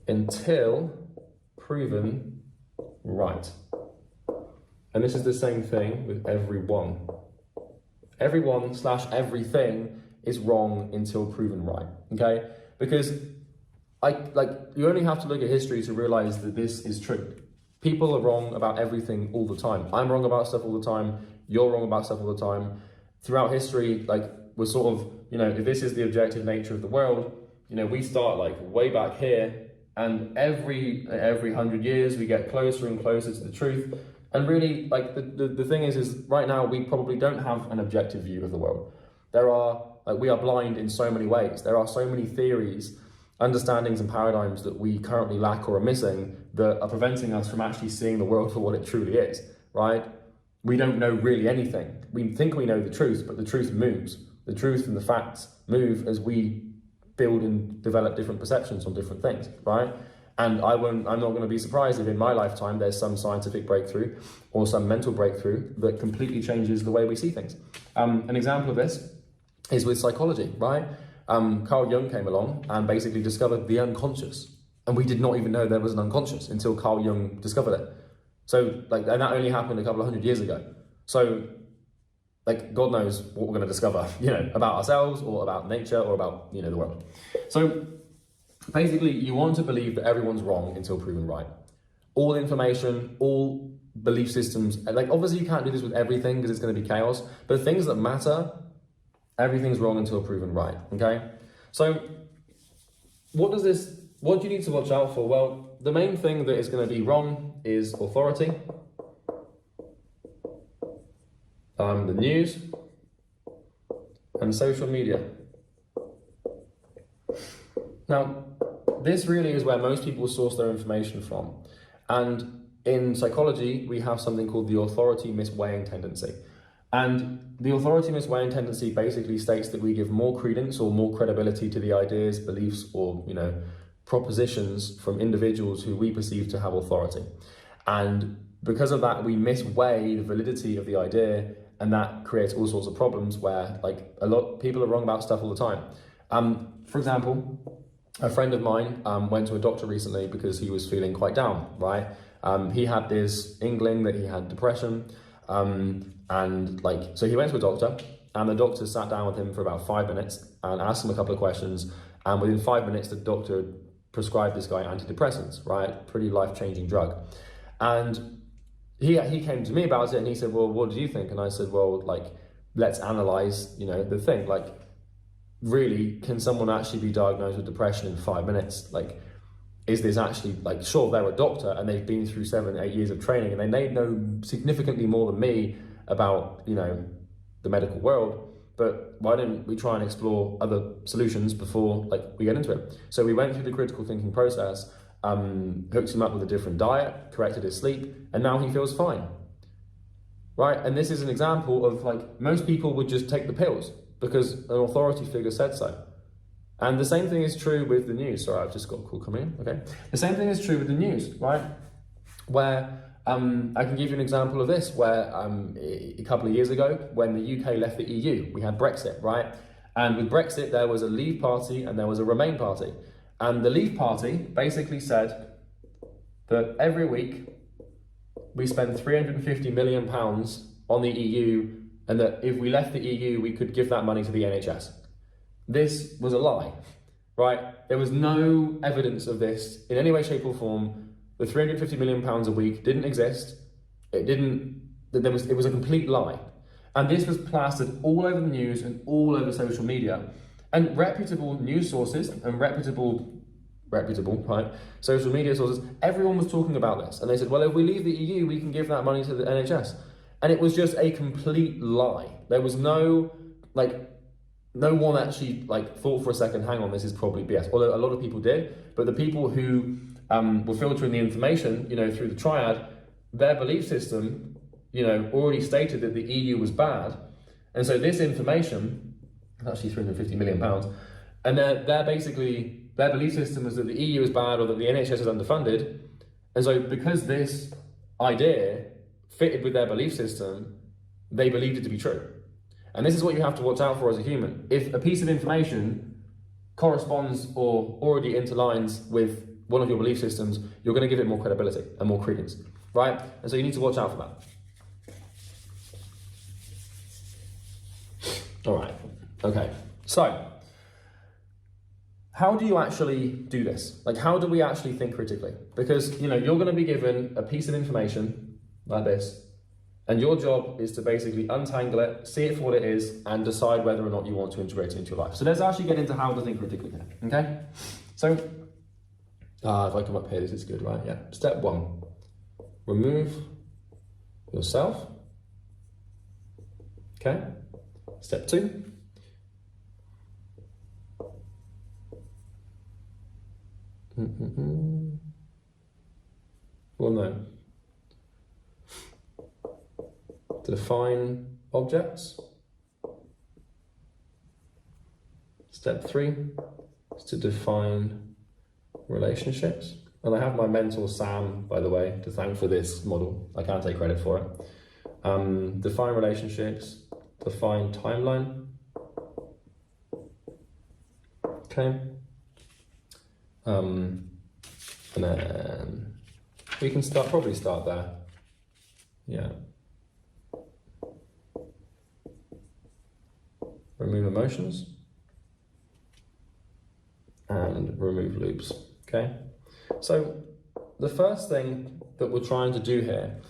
until proven right. And this is the same thing with everyone. Everyone/everything is wrong until proven right, okay? Because you only have to look at history to realize that this is true. People are wrong about everything all the time. I'm wrong about stuff all the time. You're wrong about stuff all the time. Throughout history, like we're sort of, you know, if this is the objective nature of the world, you know, we start like way back here, and every 100 years we get closer and closer to the truth. And really, like the thing is right now we probably don't have an objective view of the world. We are blind in so many ways. There are so many theories, understandings and paradigms that we currently lack or are missing that are preventing us from actually seeing the world for what it truly is, right? We don't know really anything. We think we know the truth, but the truth moves. The truth and the facts move as we build and develop different perceptions on different things, right? And I'm not going to be surprised if in my lifetime there's some scientific breakthrough or some mental breakthrough that completely changes the way we see things. An example of this is with psychology, right? Carl Jung came along and basically discovered the unconscious. And we did not even know there was an unconscious until Carl Jung discovered it. So, and that only happened a couple of 100 years ago. So, God knows what we're going to discover, about ourselves or about nature or about, the world. So, basically, you want to believe that everyone's wrong until proven right. All information, all belief systems, obviously you can't do this with everything because it's going to be chaos, but things that matter, everything's wrong until proven right, okay? So, what do you need to watch out for? Well, the main thing that is going to be wrong is authority, the news, and social media. Now, this really is where most people source their information from. And in psychology, we have something called the authority misweighing tendency. And the authority misweighing tendency basically states that we give more credence or more credibility to the ideas, beliefs, or, propositions from individuals who we perceive to have authority. And because of that, we misweigh the validity of the idea, and that creates all sorts of problems where a lot of people are wrong about stuff all the time. For example, a friend of mine went to a doctor recently because he was feeling quite down, right? He had this inkling that he had depression, so he went to a doctor, and the doctor sat down with him for about 5 minutes and asked him a couple of questions, and within 5 minutes the doctor prescribed this guy antidepressants, right? Pretty life-changing drug. And he came to me about it, and he said, well, what do you think? And I said, well, let's analyze, the thing. Really, can someone actually be diagnosed with depression in 5 minutes? Is this actually, sure, they're a doctor and they've been through 7-8 years of training and they know significantly more than me about, the medical world, but why don't we try and explore other solutions before, we get into it? So we went through the critical thinking process, hooked him up with a different diet, corrected his sleep, and now he feels fine, right? And this is an example of, most people would just take the pills because an authority figure said so. And the same thing is true with the news. Sorry, I've just got a call coming in, okay? The same thing is true with the news, right? Where, I can give you an example of this, where a couple of years ago, when the UK left the EU, we had Brexit, right? And with Brexit, there was a Leave party and there was a Remain party. And the Leave party basically said that every week we spend £350 million on the EU, and that if we left the EU, we could give that money to the NHS. This was a lie, right? There was no evidence of this in any way, shape or form. The £350 million a week didn't exist. It was a complete lie. And this was plastered all over the news and all over social media. And reputable news sources and reputable, right, social media sources, everyone was talking about this. And they said, well, if we leave the EU, we can give that money to the NHS. And it was just a complete lie. There was no one actually thought for a second, hang on, this is probably BS. Although a lot of people did, but the people who were filtering the information, through the triad, their belief system, already stated that the EU was bad. And so this information, actually £350 million, and they're basically, their belief system is that the EU is bad or that the NHS is underfunded. And so because this idea fitted with their belief system, they believed it to be true. And this is what you have to watch out for as a human. If a piece of information corresponds or already interlines with one of your belief systems, you're going to give it more credibility and more credence, right? And so you need to watch out for that. All right, okay. So, how do you actually do this? How do we actually think critically? Because, you're going to be given a piece of information like this, And your job is to basically untangle it, see it for what it is, and decide whether or not you want to integrate it into your life. So let's actually get into how to think critically here, okay? So, if I come up here, this is good, right? Yeah. Step 1, remove yourself. Okay. Step 2, well, no. Define objects. Step 3 is to define relationships. And I have my mentor Sam, by the way, to thank for this model. I can't take credit for it. Define relationships, define timeline. Okay. And then we can probably start there. Yeah. Remove emotions and remove loops. Okay. So the first thing that we're trying to do here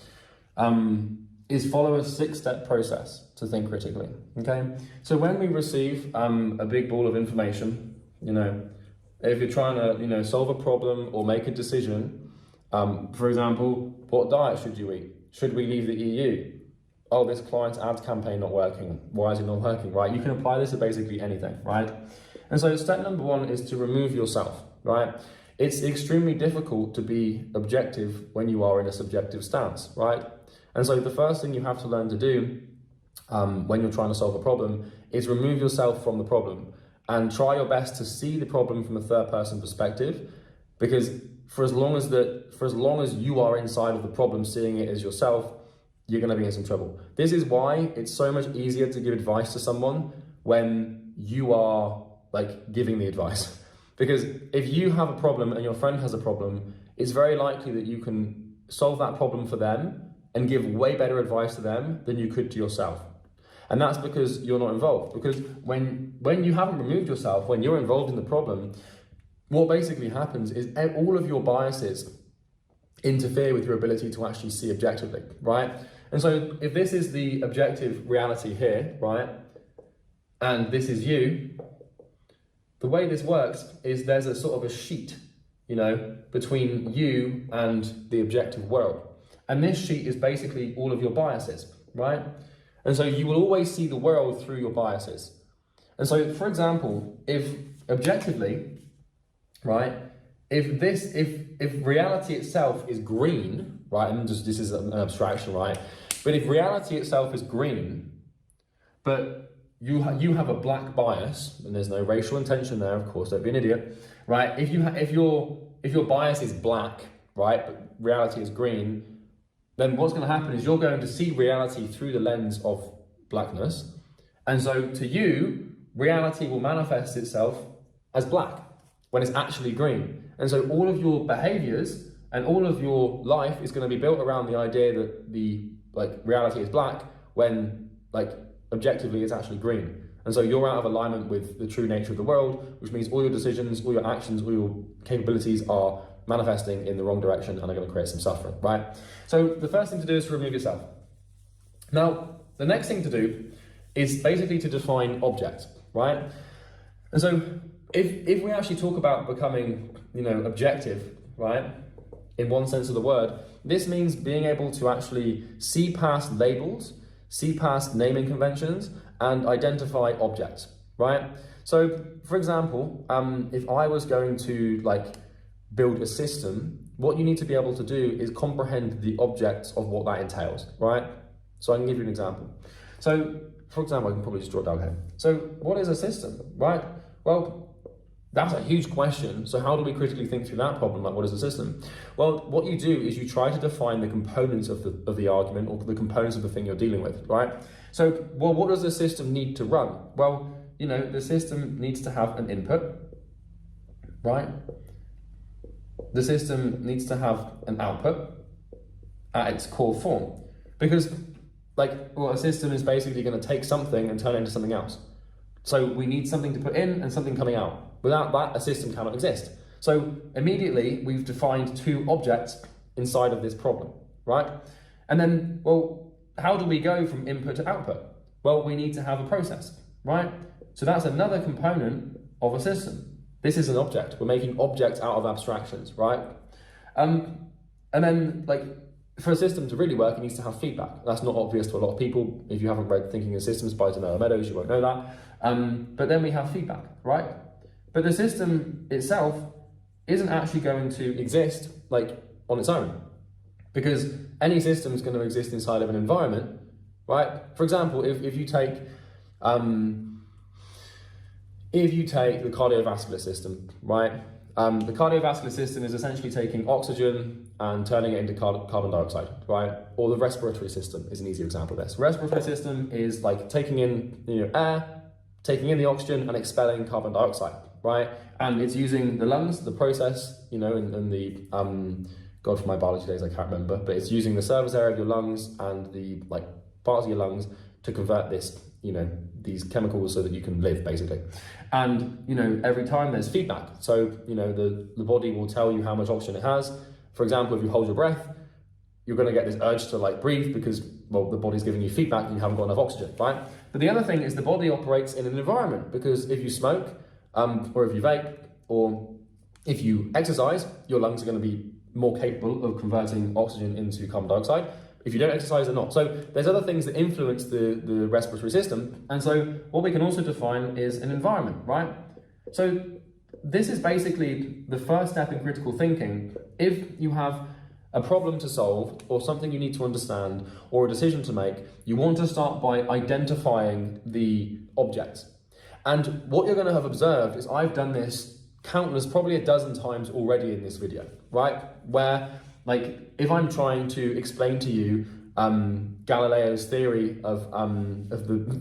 is follow a 6-step process to think critically. Okay. So when we receive a big ball of information, if you're trying to, solve a problem or make a decision, for example, what diet should you eat? Should we leave the EU? Oh, this client's ads campaign not working. Why is it not working, right? You can apply this to basically anything, right? And so step number 1 is to remove yourself, right? It's extremely difficult to be objective when you are in a subjective stance, right? And so the first thing you have to learn to do when you're trying to solve a problem is remove yourself from the problem and try your best to see the problem from a third-person perspective, because for as long as you are inside of the problem, seeing it as yourself, you're going to be in some trouble. This is why it's so much easier to give advice to someone when you are giving the advice. Because if you have a problem and your friend has a problem, it's very likely that you can solve that problem for them and give way better advice to them than you could to yourself. And that's because you're not involved. Because when you haven't removed yourself, when you're involved in the problem, what basically happens is all of your biases interfere with your ability to actually see objectively, right? And so if this is the objective reality here, right, and this is you, the way this works is there's a sort of a sheet, between you and the objective world. And this sheet is basically all of your biases, right? And so you will always see the world through your biases. And so, for example, if objectively, right, if reality itself is green, right, and this is an abstraction, right, but if reality itself is green, but you have a black bias, and there's no racial intention there, of course, don't be an idiot, right? If your bias is black, right, but reality is green, then what's going to happen is you're going to see reality through the lens of blackness, and so to you, reality will manifest itself as black when it's actually green. And so all of your behaviors and all of your life is going to be built around the idea that the reality is black when objectively it's actually green. And so you're out of alignment with the true nature of the world, which means all your decisions, all your actions, all your capabilities are manifesting in the wrong direction and are going to create some suffering, right? So the first thing to do is to remove yourself. Now, the next thing to do is basically to define objects, right? And so if we actually talk about becoming, objective, right, in one sense of the word, this means being able to actually see past labels, see past naming conventions, and identify objects, right? So, for example, if I was going to build a system, what you need to be able to do is comprehend the objects of what that entails, right? So I can give you an example. So, for example, I can probably just draw it down here. So, what is a system, right? Well, that's a huge question. So how do we critically think through that problem? What is a system? Well, what you do is you try to define the components of the argument or the components of the thing you're dealing with, right? So, what does the system need to run? Well, the system needs to have an input, right? The system needs to have an output at its core form. Because, a system is basically going to take something and turn it into something else. So we need something to put in and something coming out. Without that, a system cannot exist. So immediately we've defined 2 objects inside of this problem, right? And then, how do we go from input to output? Well, we need to have a process, right? So that's another component of a system. This is an object. We're making objects out of abstractions, right? And then, like, for a system to really work, it needs to have feedback. That's not obvious to a lot of people. If you haven't read Thinking in Systems by Danella Meadows, you won't know that. But then we have feedback, right? But the system itself isn't actually going to exist, like, on its own, because any system is going to exist inside of an environment, right? For example, if you take the cardiovascular system, right? The cardiovascular system is essentially taking oxygen and turning it into carbon dioxide, right? Or the respiratory system is an easy example of this. Respiratory system is like taking in air, taking in the oxygen and expelling carbon dioxide, right? And it's using the lungs, the process, and the God, for my biology days, I can't remember, but it's using the surface area of your lungs and the parts of your lungs to convert this, these chemicals so that you can live, basically. And, every time there's feedback. So, the body will tell you how much oxygen it has. For example, if you hold your breath, you're going to get this urge to breathe because, well, the body's giving you feedback and you haven't got enough oxygen, right? But the other thing is the body operates in an environment, because if you smoke, or if you vape, or if you exercise, your lungs are going to be more capable of converting oxygen into carbon dioxide. If you don't exercise, they're not. So there's other things that influence the respiratory system. And so what we can also define is an environment, right? So this is basically the first step in critical thinking. If you have a problem to solve, or something you need to understand, or a decision to make, you want to start by identifying the objects. And what you're going to have observed is I've done this countless, probably a dozen times already in this video, right? Where, if I'm trying to explain to you Galileo's theory of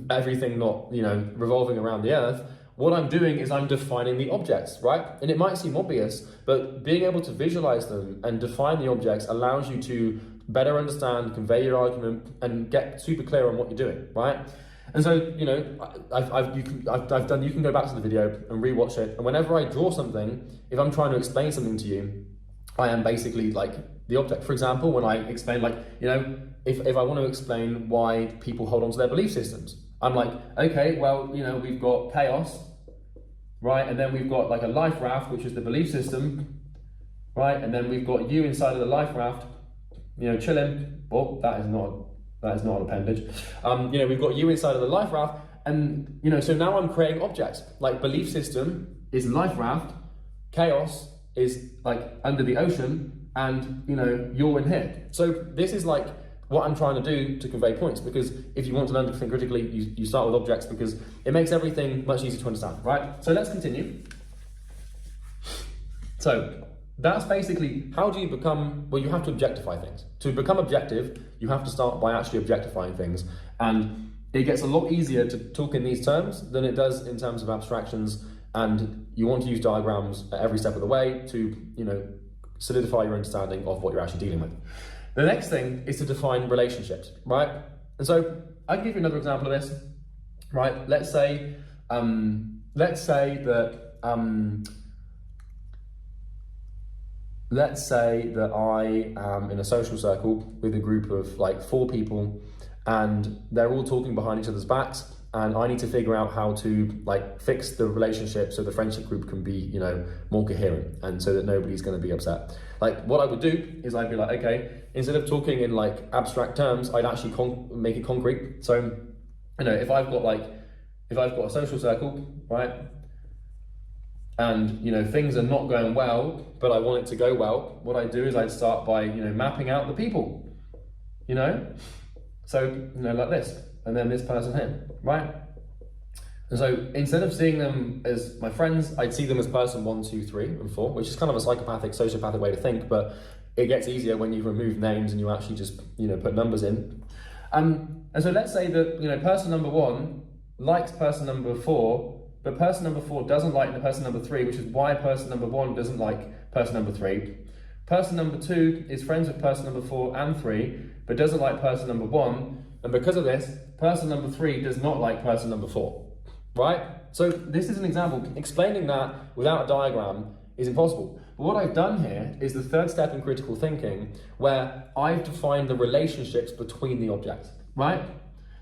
everything not, revolving around the Earth, what I'm doing is I'm defining the objects, right? And it might seem obvious, but being able to visualize them and define the objects allows you to better understand, convey your argument, and get super clear on what you're doing, right? And so, you can go back to the video and rewatch it. And whenever I draw something, if I'm trying to explain something to you, I am basically the object. For example, when I explain, if I want to explain why people hold on to their belief systems, I'm like, okay, well, we've got chaos, right? And then we've got a life raft, which is the belief system, right? And then we've got you inside of the life raft, chilling. Well, that is not an appendage. We've got you inside of the life raft, and so now I'm creating objects. Belief system is life raft, chaos is under the ocean, and you're in here. So this is what I'm trying to do to convey points, because if you want to learn to think critically, you start with objects, because it makes everything much easier to understand, right? So let's continue. So that's basically, how do you become, well, you have to objectify things. To become objective, you have to start by actually objectifying things. And it gets a lot easier to talk in these terms than it does in terms of abstractions. And you want to use diagrams at every step of the way to, solidify your understanding of what you're actually dealing with. The next thing is to define relationships, right? And so I'll give you another example of this, right? Let's say that I am in a social circle with a group of 4 people, and they're all talking behind each other's backs, and I need to figure out how to fix the relationship so the friendship group can be, more coherent, and so that nobody's going to be upset. What I would do is I'd be okay, instead of talking in abstract terms, I'd actually make it concrete. So, if I've got a social circle, right? And things are not going well, but I want it to go well, what I do is I'd start by mapping out the people, so like this, and then this person here, right? And so instead of seeing them as my friends, I'd see them as person 1, 2, 3, and 4, which is kind of a psychopathic, sociopathic way to think, but it gets easier when you remove names and you actually just put numbers in. And so let's say that person number 1 likes person number 4, but person number 4 doesn't like the person number 3, which is why person number 1 doesn't like person number 3. Person number 2 is friends with person number 4 and 3, but doesn't like person number 1, and because of this, person number 3 does not like person number 4, right? So this is an example. Explaining that without a diagram is impossible. But what I've done here is the third step in critical thinking, where I've defined the relationships between the objects, right?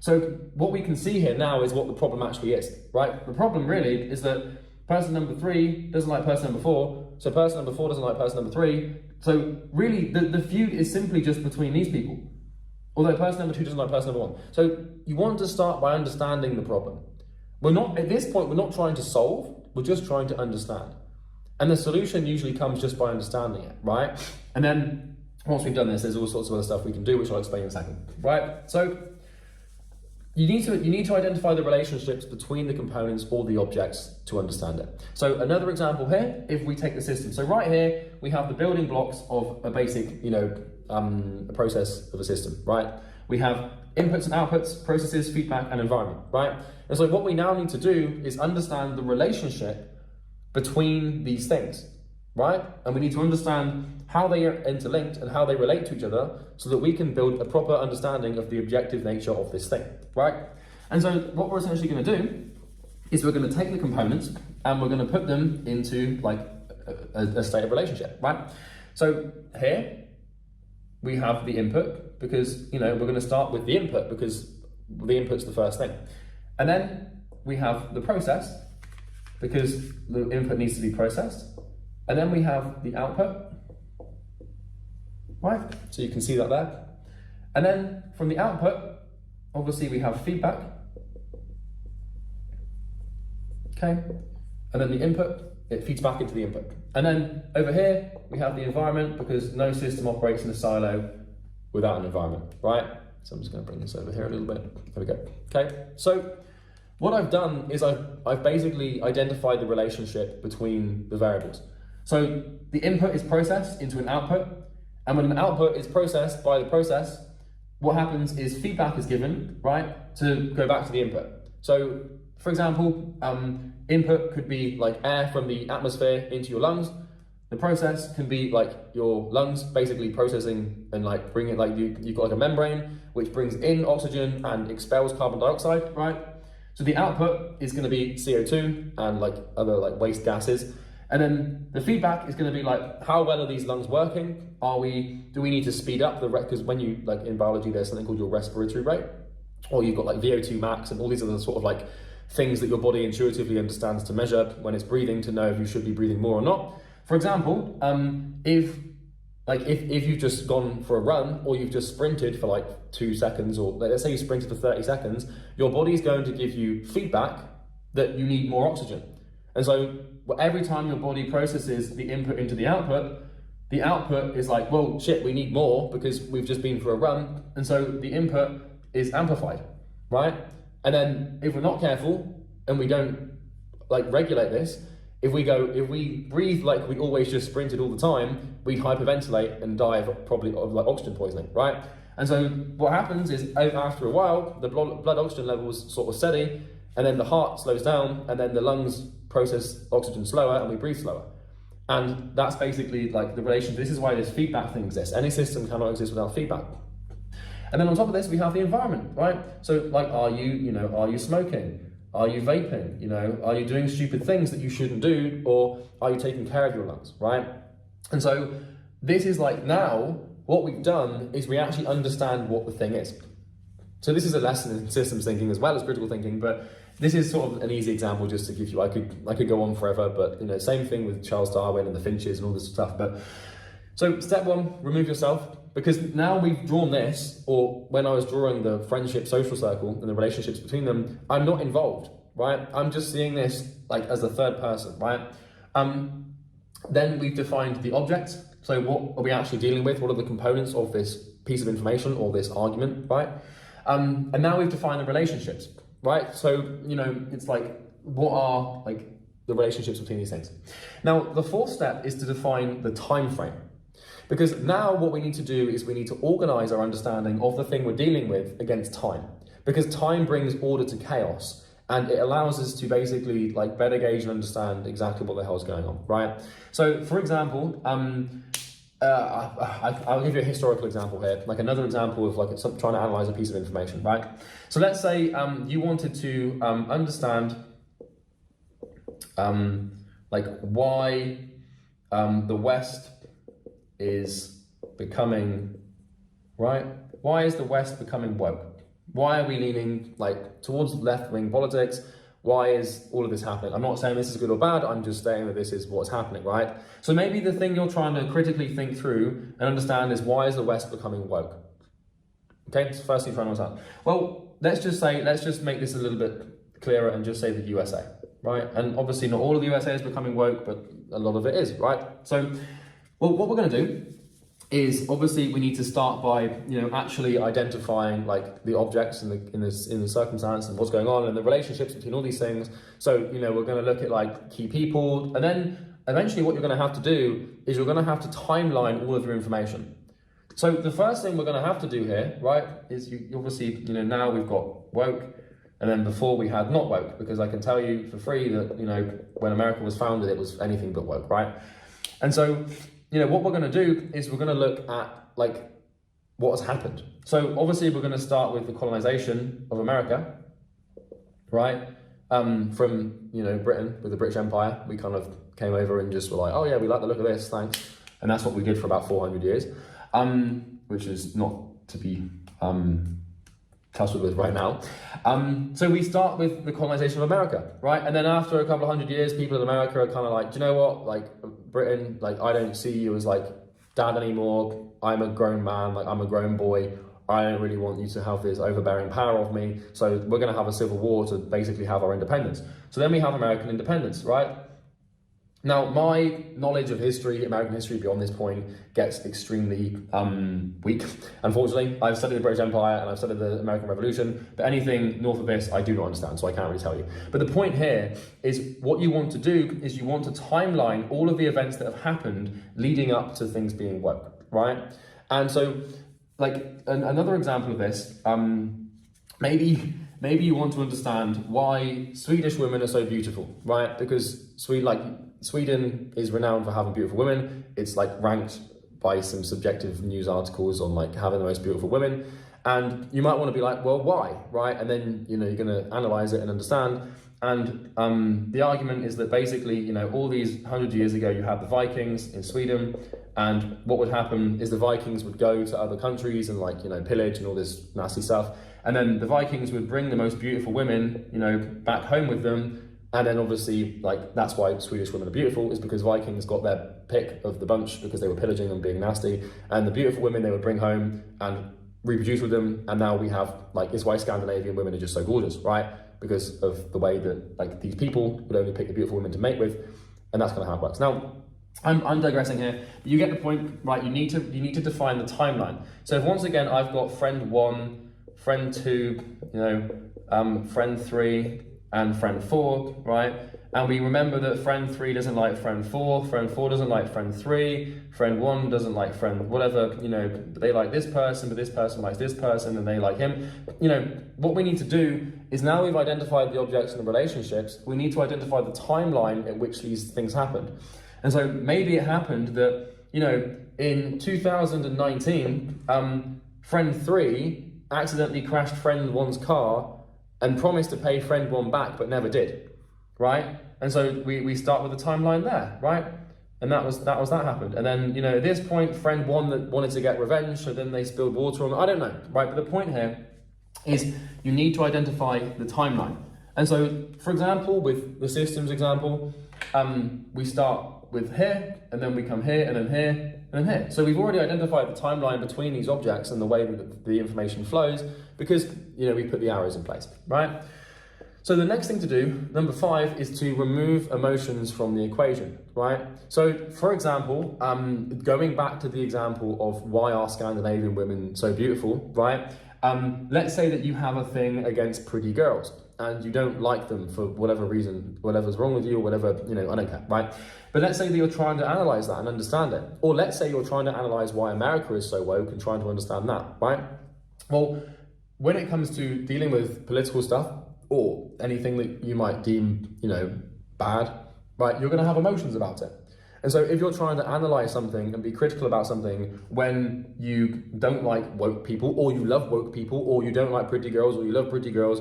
So what we can see here now is what the problem actually is, right? The problem really is that person number 3 doesn't like person number 4, so person number 4 doesn't like person number 3. So really, the feud is simply just between these people. Although person number 2 doesn't like person number 1. So you want to start by understanding the problem. We're not, at this point, we're not trying to solve, we're just trying to understand. And the solution usually comes just by understanding it, right? And then once we've done this, there's all sorts of other stuff we can do, which I'll explain in a second, right? So you need to identify the relationships between the components or the objects to understand it. So another example here, if we take the system. So right here, we have the building blocks of a basic, a process of a system, right? We have inputs and outputs, processes, feedback, and environment, right? And so what we now need to do is understand the relationship between these things, right? And we need to understand how they are interlinked and how they relate to each other so that we can build a proper understanding of the objective nature of this thing, right? And so what we're essentially going to do is we're going to take the components and we're going to put them into like a state of relationship, right? So here we have the input because, we're going to start with the input because the input's the first thing. And then we have the process because the input needs to be processed. And then we have the output, right? So you can see that there. And then from the output, obviously we have feedback. Okay. And then the input, it feeds back into the input. And then over here, we have the environment because no system operates in a silo without an environment, right? So I'm just going to bring this over here a little bit. There we go. Okay. So what I've done is I've basically identified the relationship between the variables. So the input is processed into an output, and when an output is processed by the process, what happens is feedback is given, right, to go back to the input. So, for example, input could be like air from the atmosphere into your lungs. The process can be like your lungs basically processing and like bringing, like you've got like a membrane which brings in oxygen and expels carbon dioxide, right? So the output is going to be CO2 and like other like waste gases. And then the feedback is going to be like, how well are these lungs working? Do we need to speed up the because when you like in biology, there's something called your respiratory rate, or you've got like VO2 max and all these other sort of like things that your body intuitively understands to measure when it's breathing to know if you should be breathing more or not. For example, if you've just gone for a run or you've just sprinted for like 2 seconds, or let's say you sprinted for 30 seconds, your body is going to give you feedback that you need more oxygen. And so every time your body processes the input into the output is like, well, shit, we need more because we've just been for a run. And so the input is amplified, right? And then if we're not careful and we don't like regulate this, if we breathe like we always just sprinted all the time, we'd hyperventilate and die of like oxygen poisoning, right? And so what happens is after a while, the blood oxygen levels sort of steady, and then the heart slows down, and then the lungs process oxygen slower, and we breathe slower. And that's basically like the relation. This is why this feedback thing exists. Any system cannot exist without feedback. And then on top of this, we have the environment, right? So like, are you smoking? Are you vaping? Are you doing stupid things that you shouldn't do? Or are you taking care of your lungs, right? And so this is like, now what we've done is we actually understand what the thing is. So this is a lesson in systems thinking as well as critical thinking, but this is sort of an easy example just to give you, I could go on forever, but same thing with Charles Darwin and the finches and all this stuff. But so step one, remove yourself, because now we've drawn this, or when I was drawing the friendship social circle and the relationships between them, I'm not involved, right? I'm just seeing this like as a third person, right? Then we've defined the object. So what are we actually dealing with? What are the components of this piece of information or this argument, right? And now we've defined the relationships, right? So, it's like, what are like the relationships between these things? Now, the fourth step is to define the time frame. Because now what we need to do is we need to organize our understanding of the thing we're dealing with against time. Because time brings order to chaos, and it allows us to basically like better gauge and understand exactly what the hell is going on, right? So, for example, I'll give you a historical example here, like another example of like trying to analyze a piece of information, right? So let's say you wanted to understand like why the West is becoming, right? Why is the West becoming woke? Why are we leaning like towards left-wing politics? Why is all of this happening? I'm not saying this is good or bad, I'm just saying that this is what's happening, right? So maybe the thing you're trying to critically think through and understand is, why is the West becoming woke? Okay, so first thing trying to understand. Well, let's just make this a little bit clearer and just say the USA, right? And obviously not all of the USA is becoming woke, but a lot of it is, right? So, well, what we're gonna do is, obviously we need to start by, you know, actually identifying like the objects in the circumstance and what's going on and the relationships between all these things. So, you know, we're going to look at like key people, and then eventually what you're going to have to do is you're going to have to timeline all of your information. So the first thing we're going to have to do here, right, is you obviously, you know, now we've got woke, and then before we had not woke, because I can tell you for free that, you know, when America was founded, it was anything but woke, right? And so, you know, what we're going to do is we're going to look at like what has happened. So obviously we're going to start with the colonization of America, right? From, you know, Britain with the British Empire. We kind of came over and just were like, oh yeah, we like the look of this, thanks. And that's what we did for about 400 years, which is not to be tussled with right now. So we start with the colonization of America, right? And then after a couple of hundred years, people in America are kind of like, do you know what? Like Britain, like I don't see you as like dad anymore. I'm a grown man, like I'm a grown boy. I don't really want you to have this overbearing power of me. So we're going to have a civil war to basically have our independence. So then we have American independence, right? Now, my knowledge of history, American history beyond this point, gets extremely weak. Unfortunately, I've studied the British Empire and I've studied the American Revolution, but anything north of this, I do not understand, so I can't really tell you. But the point here is, what you want to do is you want to timeline all of the events that have happened leading up to things being woke, right? And so, like, another example of this, maybe you want to understand why Swedish women are so beautiful, right? Because Sweden is renowned for having beautiful women. It's like ranked by some subjective news articles on like having the most beautiful women. And you might want to be like, well, why, right? And then, you know, you're going to analyze it and understand. And the argument is that basically, you know, all these 100 years ago, you had the Vikings in Sweden, and what would happen is the Vikings would go to other countries and like, you know, pillage and all this nasty stuff. And then the Vikings would bring the most beautiful women, you know, back home with them. And then obviously, like, that's why Swedish women are beautiful, is because Vikings got their pick of the bunch because they were pillaging and being nasty. And the beautiful women they would bring home and reproduce with them. And now we have, like, it's why Scandinavian women are just so gorgeous, right? Because of the way that, like, these people would only pick the beautiful women to mate with. And that's kind of how it works. Now, I'm digressing here. But you get the point, right? You need to define the timeline. So if once again, I've got friend 1, friend 2, you know, friend 3, and friend 4, right? And we remember that friend 3 doesn't like friend 4 doesn't like friend 3, friend 1 doesn't like friend whatever, you know, they like this person, but this person likes this person and they like him. You know, what we need to do is, now we've identified the objects and the relationships, we need to identify the timeline at which these things happened. And so maybe it happened that, you know, in 2019, friend 3 accidentally crashed friend 1's car and promised to pay friend 1 back, but never did, right? And so we start with the timeline there, right? And that happened. And then, you know, at this point, friend 1 that wanted to get revenge, so then they spilled water on, I don't know, right? But the point here is you need to identify the timeline. And so, for example, with the systems example, we start with here, and then we come here, and then here, and then here. So we've already identified the timeline between these objects and the way that the information flows, because, you know, we put the arrows in place, right? So the next thing to do, number 5, is to remove emotions from the equation, right? So, for example, going back to the example of why are Scandinavian women so beautiful, right? Let's say that you have a thing against pretty girls and you don't like them for whatever reason, whatever's wrong with you or whatever, you know, I don't care, right? But let's say that you're trying to analyze that and understand it. Or let's say you're trying to analyze why America is so woke and trying to understand that, right? Well, when it comes to dealing with political stuff or anything that you might deem, you know, bad, right, you're going to have emotions about it. And so if you're trying to analyze something and be critical about something when you don't like woke people, or you love woke people, or you don't like pretty girls, or you love pretty girls,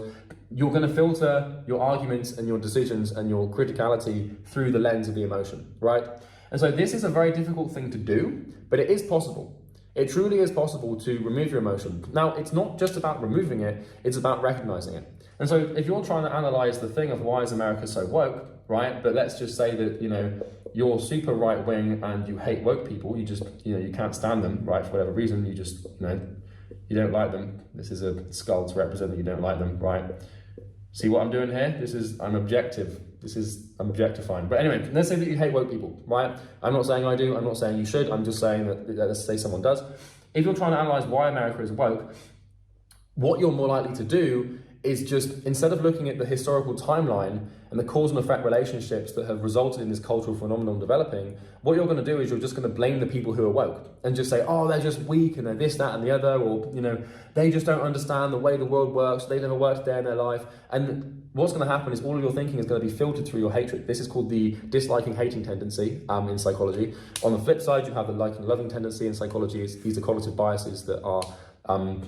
you're going to filter your arguments and your decisions and your criticality through the lens of the emotion, right? And so this is a very difficult thing to do, but it is possible. It truly is possible to remove your emotion. Now, it's not just about removing it, it's about recognizing it. And so if you're trying to analyze the thing of why is America so woke, right? But let's just say that, you're super right wing and you hate woke people, you just, you can't stand them, right? For whatever reason, you just, you don't like them. This is a skull to represent that you don't like them, right? See what I'm doing here? I'm objective. I'm objectifying. But anyway, let's say that you hate woke people, right? I'm not saying I do, I'm not saying you should, I'm just saying that, let's say someone does. If you're trying to analyze why America is woke, what you're more likely to do is just, instead of looking at the historical timeline and the cause and effect relationships that have resulted in this cultural phenomenon developing, what you're going to do is you're just going to blame the people who are woke and just say, oh, they're just weak and they're this, that, and the other, or, they just don't understand the way the world works, they've never worked a day in their life. And what's going to happen is all of your thinking is going to be filtered through your hatred. This is called the disliking hating tendency in psychology. On the flip side, you have the liking loving tendency in psychology. These are cognitive biases that are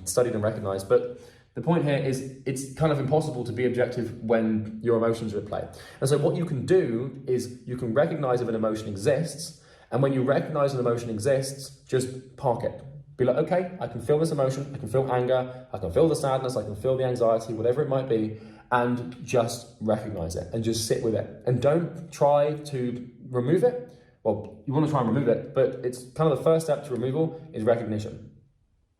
studied and recognized. But the point here is it's kind of impossible to be objective when your emotions are at play. And so what you can do is you can recognize if an emotion exists, and when you recognize an emotion exists, just park it. Be like, okay, I can feel this emotion, I can feel anger, I can feel the sadness, I can feel the anxiety, whatever it might be, and just recognize it and just sit with it. And don't try to remove it. Well, you want to try and remove it, but it's kind of the first step to removal is recognition.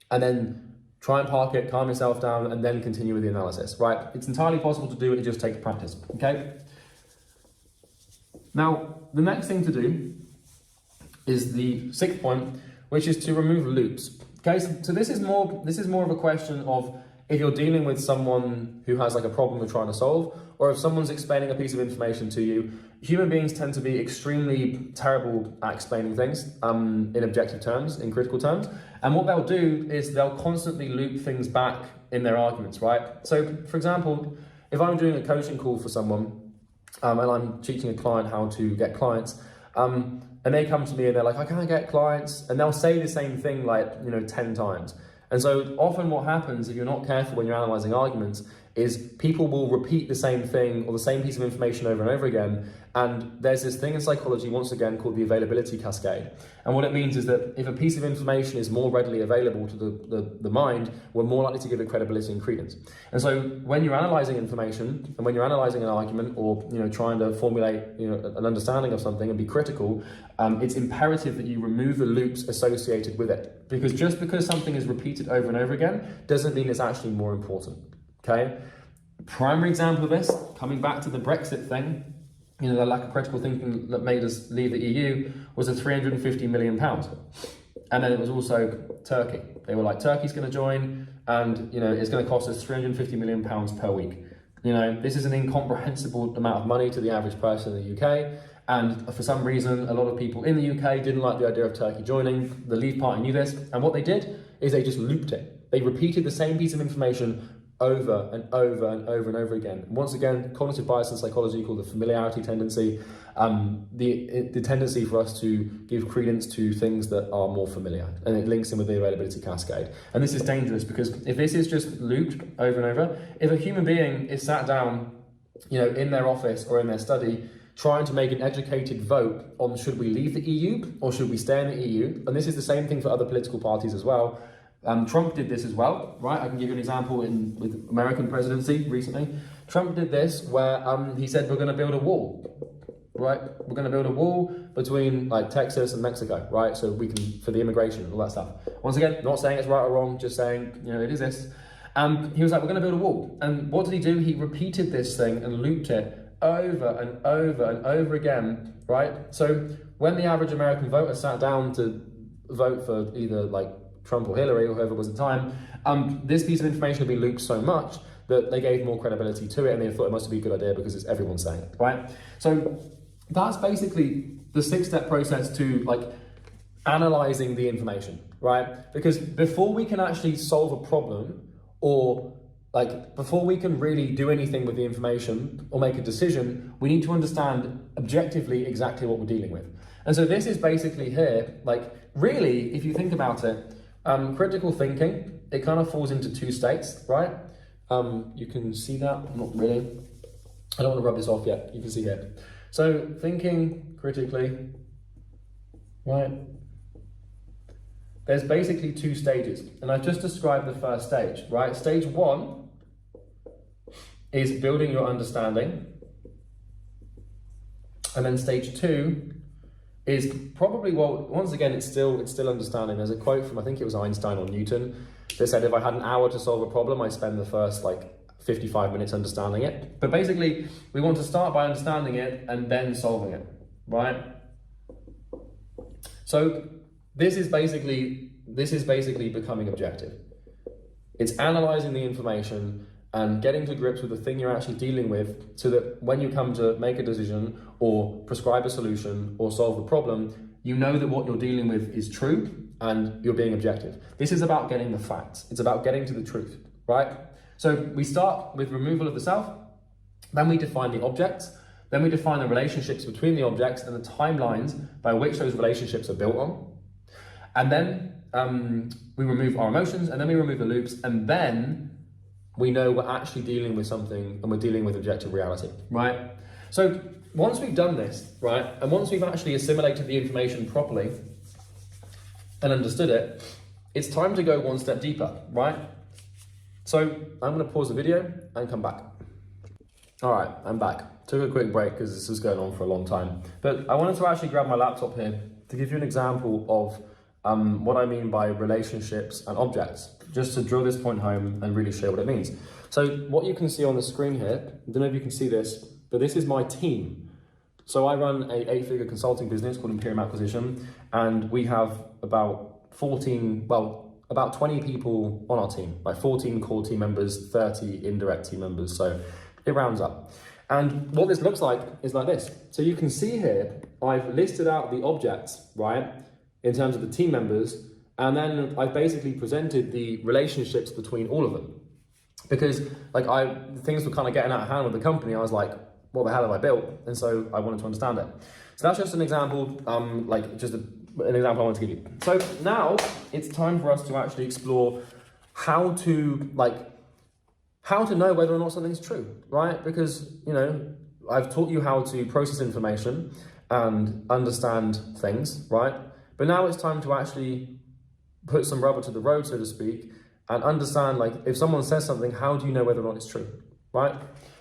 And then try and park it, calm yourself down, and then continue with the analysis, right? It's entirely possible to do it, it just takes practice, okay? Now, the next thing to do is the sixth point, which is to remove loops. Okay, so this is more of a question of if you're dealing with someone who has like a problem you're trying to solve, or if someone's explaining a piece of information to you. Human beings tend to be extremely terrible at explaining things in objective terms, in critical terms. And what they'll do is they'll constantly loop things back in their arguments, right? So for example, if I'm doing a coaching call for someone and I'm teaching a client how to get clients, and they come to me and they're like, I can't get clients. And they'll say the same thing like, 10 times. And so often what happens if you're not careful when you're analyzing arguments is people will repeat the same thing or the same piece of information over and over again. And there's this thing in psychology, once again, called the availability cascade. And what it means is that if a piece of information is more readily available to the mind, we're more likely to give it credibility and credence. And so when you're analyzing information and when you're analyzing an argument or trying to formulate an understanding of something and be critical, it's imperative that you remove the loops associated with it. Because just because something is repeated over and over again doesn't mean it's actually more important. Okay? Primary example of this, coming back to the Brexit thing, the lack of critical thinking that made us leave the EU was a £350 million. And then it was also Turkey. They were like, Turkey's going to join and, it's going to cost us £350 million per week. This is an incomprehensible amount of money to the average person in the UK. And for some reason, a lot of people in the UK didn't like the idea of Turkey joining. The Leave Party knew this. And what they did is they just looped it. They repeated the same piece of information over and over and over and over again. Once again, cognitive bias in psychology called the familiarity tendency, the tendency for us to give credence to things that are more familiar, and it links in with the availability cascade. And this is dangerous because if this is just looped over and over, if a human being is sat down, in their office or in their study, trying to make an educated vote on should we leave the EU or should we stay in the EU, and this is the same thing for other political parties as well. Trump did this as well, right? I can give you an example with American presidency recently. Trump did this where he said we're going to build a wall, right? We're going to build a wall between like Texas and Mexico, right? So we can, for the immigration and all that stuff. Once again, not saying it's right or wrong, just saying, it exists. He was like, we're going to build a wall. And what did he do? He repeated this thing and looped it over and over and over again, right? So when the average American voter sat down to vote for either like Trump or Hillary or whoever was at the time, this piece of information had been looped so much that they gave more credibility to it and they thought it must be a good idea because it's everyone saying it, right? So that's basically the 6-step process to like analyzing the information, right? Because before we can actually solve a problem or like before we can really do anything with the information or make a decision, we need to understand objectively exactly what we're dealing with. And so this is basically here, like really, if you think about it, critical thinking, it kind of falls into 2 states, right? You can see that, not really. I don't want to rub this off yet, you can see here. So thinking critically, right? there's basically two stages, and I've just described the first stage, right? Stage one is building your understanding, and then stage two is probably, well, once again, it's still understanding. There's a quote from, I think it was Einstein or Newton, that said if I had an hour to solve a problem, I'd spend the first 55 minutes understanding it. But basically, we want to start by understanding it and then solving it, right? So this is basically becoming objective. It's analyzing the information and getting to grips with the thing you're actually dealing with, so that when you come to make a decision or prescribe a solution or solve a problem, you know that what you're dealing with is true and you're being objective. This is about getting the facts. It's about getting to the truth, right? So we start with removal of the self, then we define the objects, then we define the relationships between the objects and the timelines by which those relationships are built on. And then we remove our emotions, and then we remove the loops, and then we know we're actually dealing with something and we're dealing with objective reality, right? So once we've done this, right, and once we've actually assimilated the information properly and understood it, it's time to go one step deeper, right? So I'm going to pause the video and come back. All right, I'm back. Took a quick break because this was going on for a long time. But I wanted to actually grab my laptop here to give you an example of what I mean by relationships and objects, just to drill this point home and really show what it means. So what you can see on the screen here, I don't know if you can see this, but this is my team. So I run a 8-figure consulting business called Imperium Acquisition, and we have about 20 people on our team, like 14 core team members, 30 indirect team members, so it rounds up. And what this looks like is like this. So you can see here, I've listed out the objects, right, in terms of the team members, and then I've basically presented the relationships between all of them. Because things were kind of getting out of hand with the company. I was like, what the hell have I built? And so I wanted to understand it. So that's just an example, an example I want to give you. So now it's time for us to actually explore how to know whether or not something's true, right? Because, I've taught you how to process information and understand things, right? But now it's time to actually put some rubber to the road, so to speak, and understand, if someone says something, how do you know whether or not it's true, right?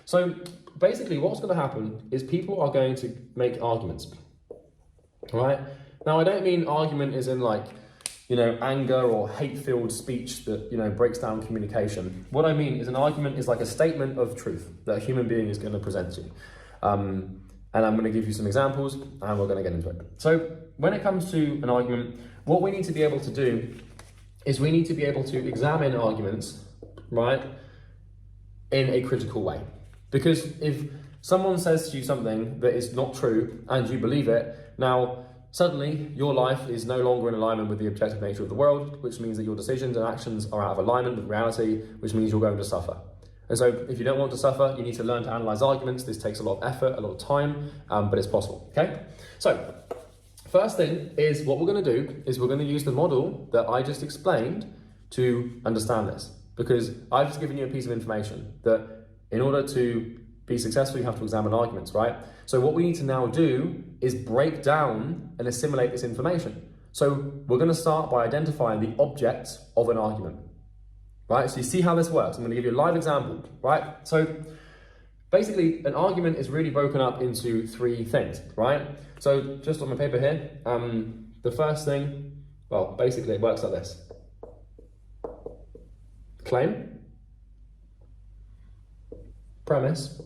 So basically what's going to happen is people are going to make arguments, right? Now, I don't mean argument as in anger or hate-filled speech that, breaks down communication. What I mean is an argument is like a statement of truth that a human being is going to present to you. And I'm going to give you some examples and we're going to get into it. So when it comes to an argument, what we need to be able to do is we need to be able to examine arguments, right, in a critical way. Because if someone says to you something that is not true and you believe it, now suddenly your life is no longer in alignment with the objective nature of the world, which means that your decisions and actions are out of alignment with reality, which means you're going to suffer. And so if you don't want to suffer, you need to learn to analyze arguments. This takes a lot of effort, a lot of time, but it's possible, okay? So first thing is what we're going to do is we're going to use the model that I just explained to understand this, because I've just given you a piece of information that in order to be successful, you have to examine arguments, right? So what we need to now do is break down and assimilate this information. So we're going to start by identifying the objects of an argument, right? So you see how this works. I'm going to give you a live example, right? So basically, an argument is really broken up into 3 things, right? So just on my paper here, the first thing, well, basically it works like this. Claim, premise,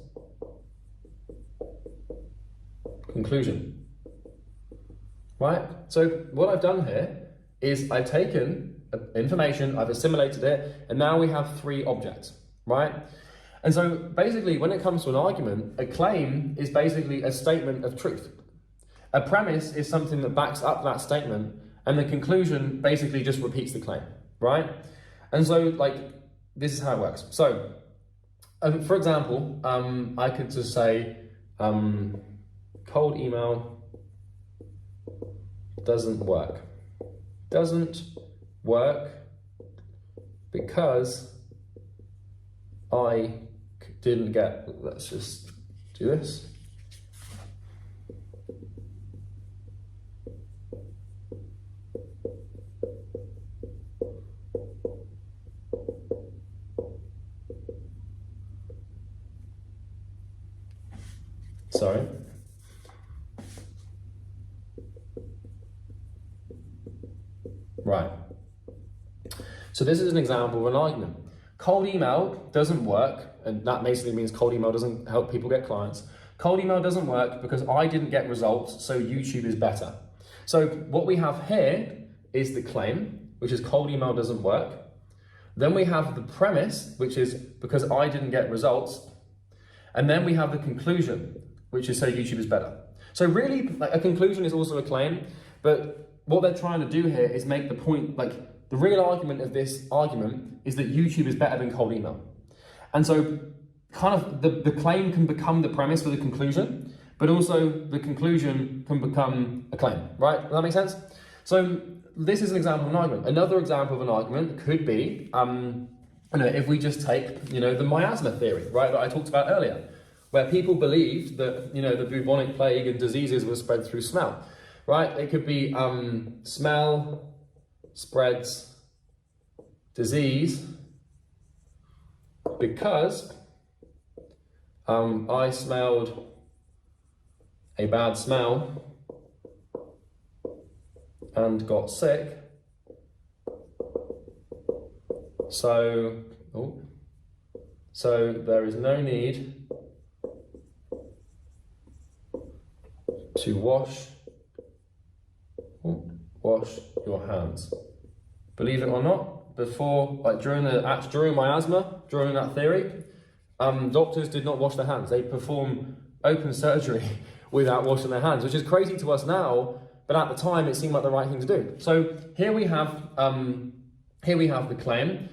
conclusion, right? So what I've done here is I've taken information, I've assimilated it, and now we have 3 objects, right? And so basically when it comes to an argument, a claim is basically a statement of truth. A premise is something that backs up that statement, and the conclusion basically just repeats the claim, right? And so this is how it works. So for example, I could just say cold email doesn't work. Doesn't work because I didn't get, let's just do this. Sorry. Right. So this is an example of an argument. Cold email doesn't work, and that basically means cold email doesn't help people get clients. Cold email doesn't work because I didn't get results, so YouTube is better. So what we have here is the claim, which is cold email doesn't work. Then we have the premise, which is because I didn't get results. And then we have the conclusion, which is so YouTube is better. So really, like, a conclusion is also a claim, but what they're trying to do here is make the point, like, the real argument of this argument is that YouTube is better than cold email. And so kind of the claim can become the premise for the conclusion, but also the conclusion can become a claim, right? Does that make sense? So this is an example of an argument. Another example of an argument could be, if we just take, the miasma theory, right, that I talked about earlier, where people believed that, the bubonic plague and diseases were spread through smell, right? It could be smell spreads disease because I smelled a bad smell and got sick. So there is no need to wash your hands. Believe it or not, during miasma, during that theory, doctors did not wash their hands. They perform open surgery without washing their hands, which is crazy to us now, but at the time it seemed like the right thing to do. So here we have the claim,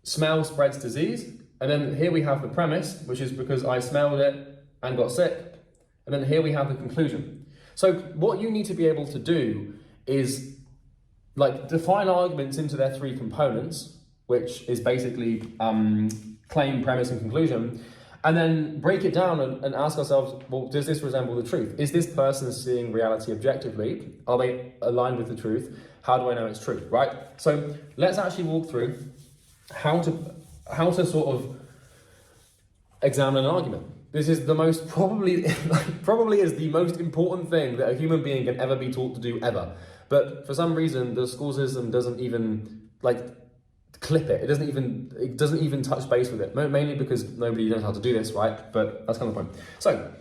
smell spreads disease, and then here we have the premise, which is because I smelled it and got sick, and then here we have the conclusion. So what you need to be able to do is define arguments into their three components, which is basically claim, premise, and conclusion, and then break it down and ask ourselves, well, does this resemble the truth? Is this person seeing reality objectively? Are they aligned with the truth? How do I know it's true, right? So let's actually walk through how to sort of examine an argument. This is the most probably is the most important thing that a human being can ever be taught to do ever. But for some reason, the school system doesn't even clip it. It doesn't even touch base with it. Mainly because nobody knows how to do this, right? But that's kind of the point. So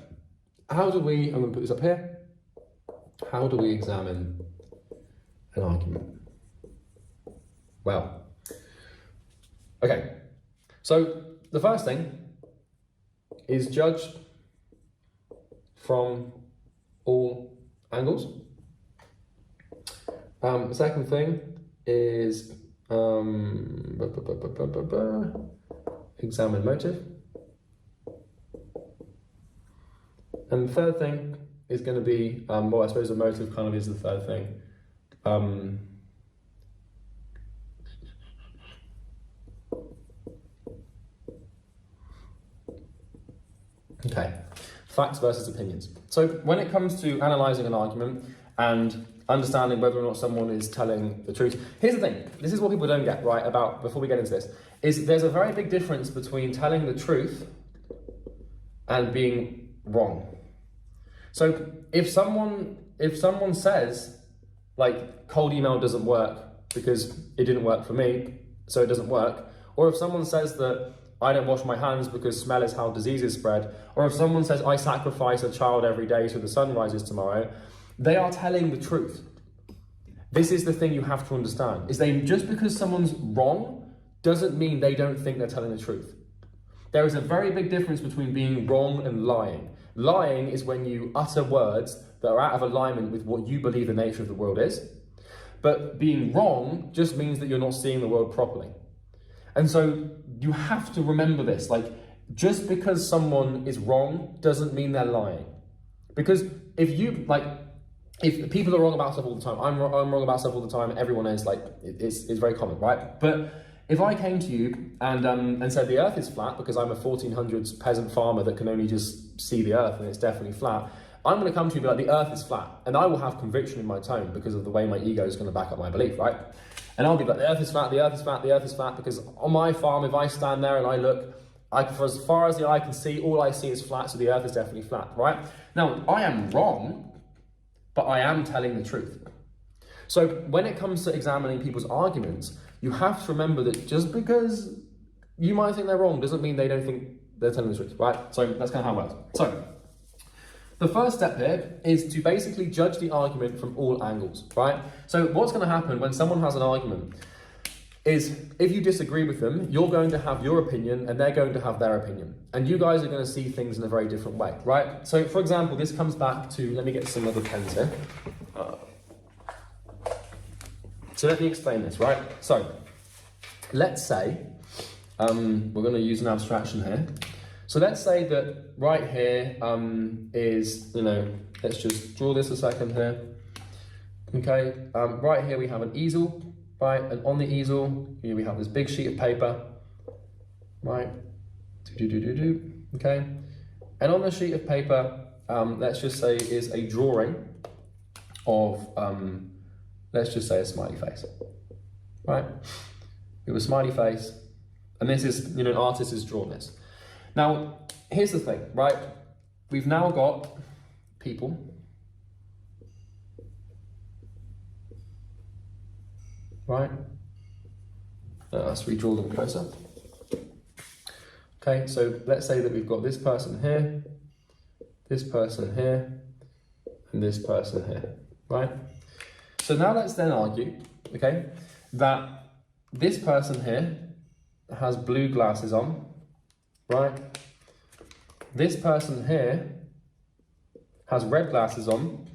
I'm going to put this up here. How do we examine an argument? Well, okay. So the first thing is judge from all angles. The second thing is examine motive. And the third thing is going to be, I suppose the motive kind of is the third thing. Okay, facts versus opinions. So when it comes to analysing an argument and understanding whether or not someone is telling the truth, here's the thing, this is what people don't get right about, before we get into this, is there's a very big difference between telling the truth and being wrong. So if someone says, cold email doesn't work because it didn't work for me, so it doesn't work, or if someone says that I don't wash my hands because smell is how diseases spread, or if someone says I sacrifice a child every day so the sun rises tomorrow, they are telling the truth. This is the thing you have to understand, is just because someone's wrong doesn't mean they don't think they're telling the truth. There is a very big difference between being wrong and lying. Lying is when you utter words that are out of alignment with what you believe the nature of the world is. But being wrong just means that you're not seeing the world properly. And so you have to remember this, just because someone is wrong doesn't mean they're lying. Because if people are wrong about stuff all the time, I'm wrong about stuff all the time, everyone is, it's very common, right? But if I came to you and said the earth is flat because I'm a 1400s peasant farmer that can only just see the earth and it's definitely flat, I'm going to come to you and be like, the earth is flat. And I will have conviction in my tone because of the way my ego is going to back up my belief, right? And I'll be like, the earth is flat, the earth is flat, the earth is flat, because on my farm, if I stand there and I look For as far as the eye can see, all I see is flat, so the earth is definitely flat, right? Now, I am wrong, but I am telling the truth. So when it comes to examining people's arguments, you have to remember that just because you might think they're wrong doesn't mean they don't think they're telling the truth, right? So that's kind of how it works. So the first step here is to basically judge the argument from all angles, right? So what's going to happen when someone has an argument is if you disagree with them, you're going to have your opinion and they're going to have their opinion. And you guys are going to see things in a very different way, right? So for example, this comes back to, let me get some other pens here. So let me explain this, right? So let's say, we're going to use an abstraction here. So let's say that right here is, let's just draw this a second here. Okay, right here we have an easel, right? And on the easel, here we have this big sheet of paper, right? Okay. And on the sheet of paper, let's just say is a drawing of, let's just say a smiley face, right? We have a smiley face, and this is, an artist has drawn this. Now, here's the thing, right? We've now got people right? Let's redraw them closer. Okay, so let's say that we've got this person here, and this person here, right? So now let's then argue, okay, that this person here has blue glasses on, right? This person here has red glasses on,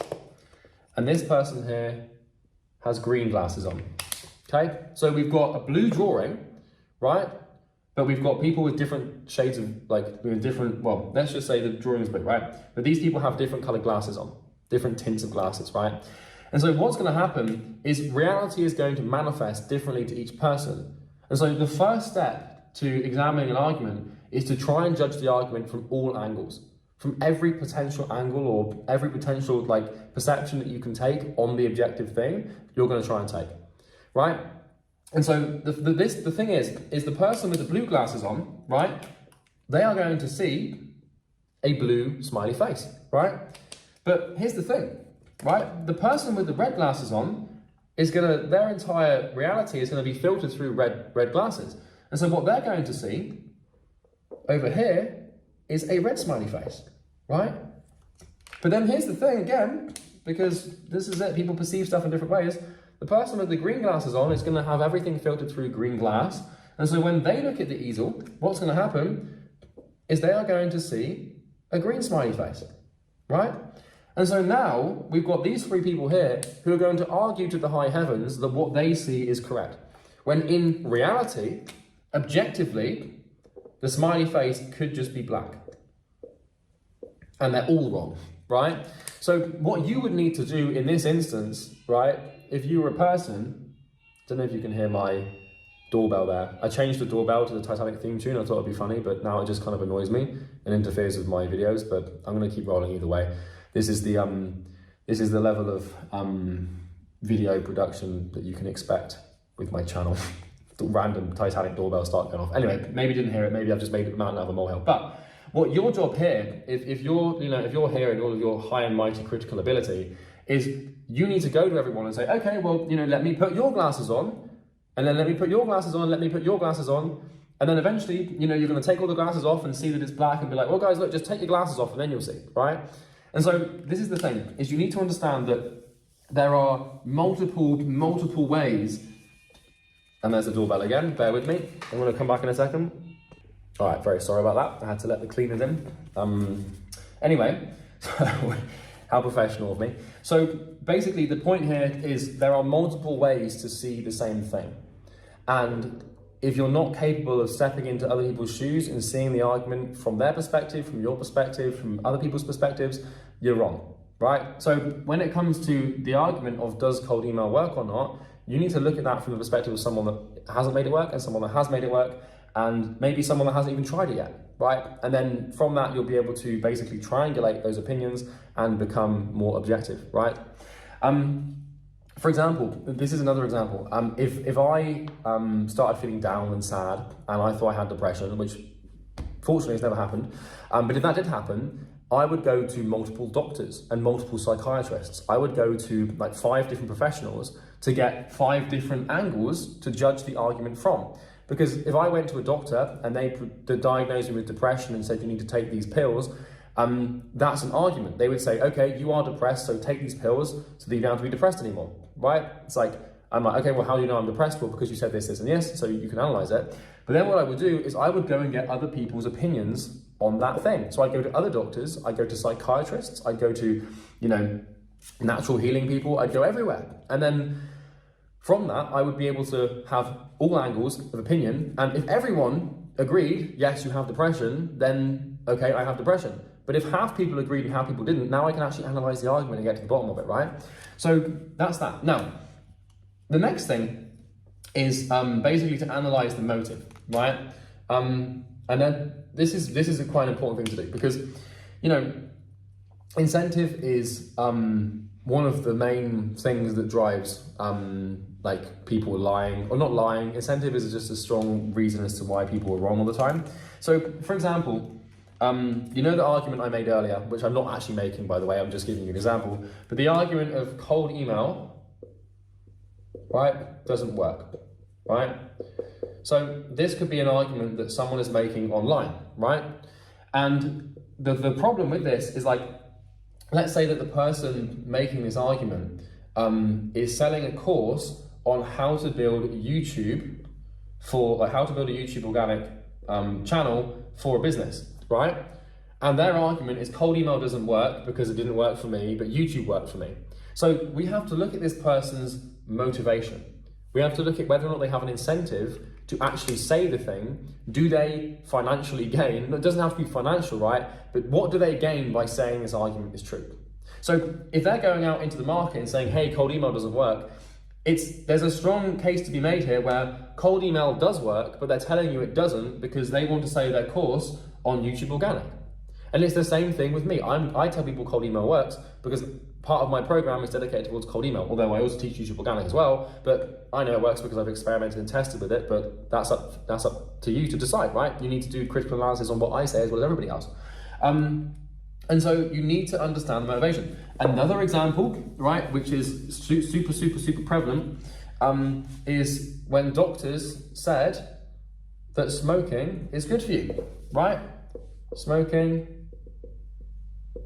and this person here has green glasses on. Okay, so we've got a blue drawing, right? But we've got people with different shades of, well, let's just say the drawing is blue, right? But these people have different colored glasses on, different tints of glasses, right? And so what's going to happen is reality is going to manifest differently to each person. And so the first step to examining an argument is to try and judge the argument from all angles, from every potential angle or every potential perception that you can take on the objective thing, you're going to try and take. Right? And so the thing is the person with the blue glasses on, right? They are going to see a blue smiley face, right? But here's the thing, right? The person with the red glasses on their entire reality is going to be filtered through red glasses. And so what they're going to see over here is a red smiley face, right? But then here's the thing again, because this is it, people perceive stuff in different ways. The person with the green glasses on is going to have everything filtered through green glass. And so when they look at the easel, what's going to happen is they are going to see a green smiley face, right? And so now we've got these three people here who are going to argue to the high heavens that what they see is correct. When in reality, objectively, the smiley face could just be black. And they're all wrong, right? So what you would need to do in this instance, right, if you were a person, don't know if you can hear my doorbell there. I changed the doorbell to the Titanic theme tune. I thought it'd be funny, but now it just kind of annoys me and interferes with my videos, but I'm going to keep rolling either way. This is the level of video production that you can expect with my channel. The random Titanic doorbell start going off. Anyway, maybe you didn't hear it. Maybe I've just made a mountain out of a molehill. But what your job here, if you're here in all of your high and mighty critical ability, is you need to go to everyone and say, okay, well, let me put your glasses on, and then let me put your glasses on, let me put your glasses on, and then eventually, you're going to take all the glasses off and see that it's black and be like, well, guys, look, just take your glasses off and then you'll see, right? And so this is the thing, is you need to understand that there are multiple ways, and there's the doorbell again, bear with me, I'm going to come back in a second. All right, very sorry about that, I had to let the cleaners in. Anyway, how professional of me. So basically the point here is there are multiple ways to see the same thing. And if you're not capable of stepping into other people's shoes and seeing the argument from their perspective, from your perspective, from other people's perspectives, you're wrong, right? So when it comes to the argument of does cold email work or not, you need to look at that from the perspective of someone that hasn't made it work and someone that has made it work, and maybe someone that hasn't even tried it yet, right? And then from that, you'll be able to basically triangulate those opinions and become more objective, right? For example, this is another example. If I started feeling down and sad and I thought I had depression, which Fortunately, it's never happened. But if that did happen, I would go to multiple doctors and multiple psychiatrists. I would go to like 5 different professionals to get 5 different angles to judge the argument from. Because if I went to a doctor and they diagnosed me with depression and said you need to take these pills, that's an argument. They would say, okay, you are depressed, so take these pills so that you don't have to be depressed anymore, right? It's like, I'm like, okay, well, how do you know I'm depressed? Well, because you said this, this, and yes, so you can analyze it. But then what I would do is I would go and get other people's opinions on that thing. So I'd go to other doctors, I'd go to psychiatrists, I'd go to, natural healing people, I'd go everywhere. And then from that, I would be able to have all angles of opinion. And if everyone agreed, yes, you have depression, then okay, I have depression. But if half people agreed and half people didn't, now I can actually analyze the argument and get to the bottom of it, right? So that's that. Now, the next thing is basically to analyze the motive, right? And then this is a quite important thing to do because, incentive is one of the main things that drives like people lying, or not lying. Incentive is just a strong reason as to why people are wrong all the time. So, for example, the argument I made earlier, which I'm not actually making, by the way, I'm just giving you an example, but the argument of cold email, right, doesn't work, right? So this could be an argument that someone is making online, right? And the problem with this is like, let's say that the person making this argument is selling a course on how to build YouTube how to build a YouTube organic channel for a business, right? And their argument is cold email doesn't work because it didn't work for me, but YouTube worked for me. So we have to look at this person's motivation. We have to look at whether or not they have an incentive to actually say the thing. Do they financially gain? It doesn't have to be financial, right? But what do they gain by saying this argument is true? So if they're going out into the market and saying, hey, cold email doesn't work, there's a strong case to be made here where cold email does work, but they're telling you it doesn't because they want to sell their course on YouTube Organic. And it's the same thing with me. I tell people cold email works because part of my program is dedicated towards cold email, although I also teach YouTube Organic as well, but I know it works because I've experimented and tested with it, but that's up to you to decide, right? You need to do critical analysis on what I say as well as everybody else. And so you need to understand the motivation. Another example, right, which is super prevalent, is when doctors said that smoking is good for you, right? Smoking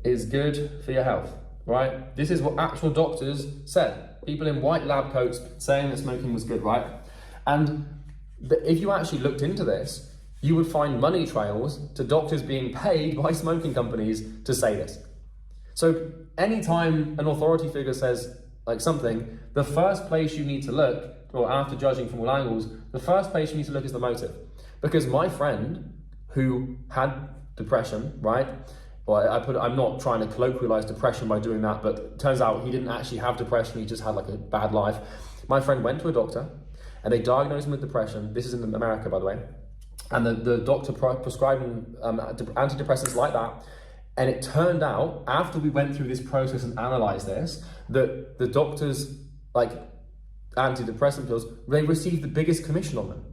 is good for your health, right? This is what actual doctors said. People in white lab coats saying that smoking was good, right? And if you actually looked into this, you would find money trails to doctors being paid by smoking companies to say this. So anytime an authority figure says like something, the first place you need to look, or after judging from all angles, the first place you need to look is the motive. Because my friend who had depression, right? Well, I'm not trying to colloquialize depression by doing that, but it turns out he didn't actually have depression, he just had like a bad life. My friend went to a doctor and they diagnosed him with depression. This is in America, by the way. And the doctor prescribed him antidepressants like that. And it turned out, after we went through this process and analyzed this, that the doctors, like antidepressant pills, they received the biggest commission on them.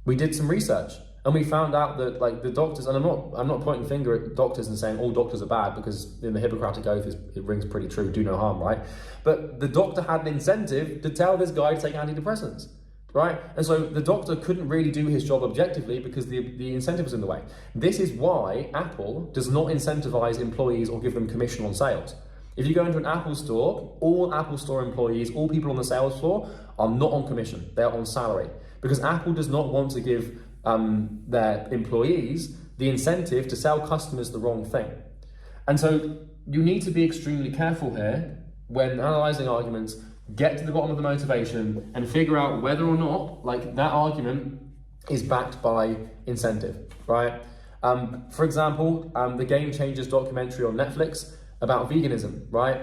We did some research and we found out that like the doctors, and I'm not pointing finger at doctors and saying all doctors are bad, because in the Hippocratic Oath it rings pretty true, do no harm, right? But the doctor had an incentive to tell this guy to take antidepressants. Right? And so the doctor couldn't really do his job objectively because the incentive was in the way. This is why Apple does not incentivize employees or give them commission on sales. If you go into an Apple store, all Apple store employees, all people on the sales floor are not on commission, they're on salary. Because Apple does not want to give their employees the incentive to sell customers the wrong thing. And so you need to be extremely careful here when analyzing arguments. Get to the bottom of the motivation and figure out whether or not like that argument is backed by incentive, right? For example, the Game Changers documentary on Netflix about veganism, right?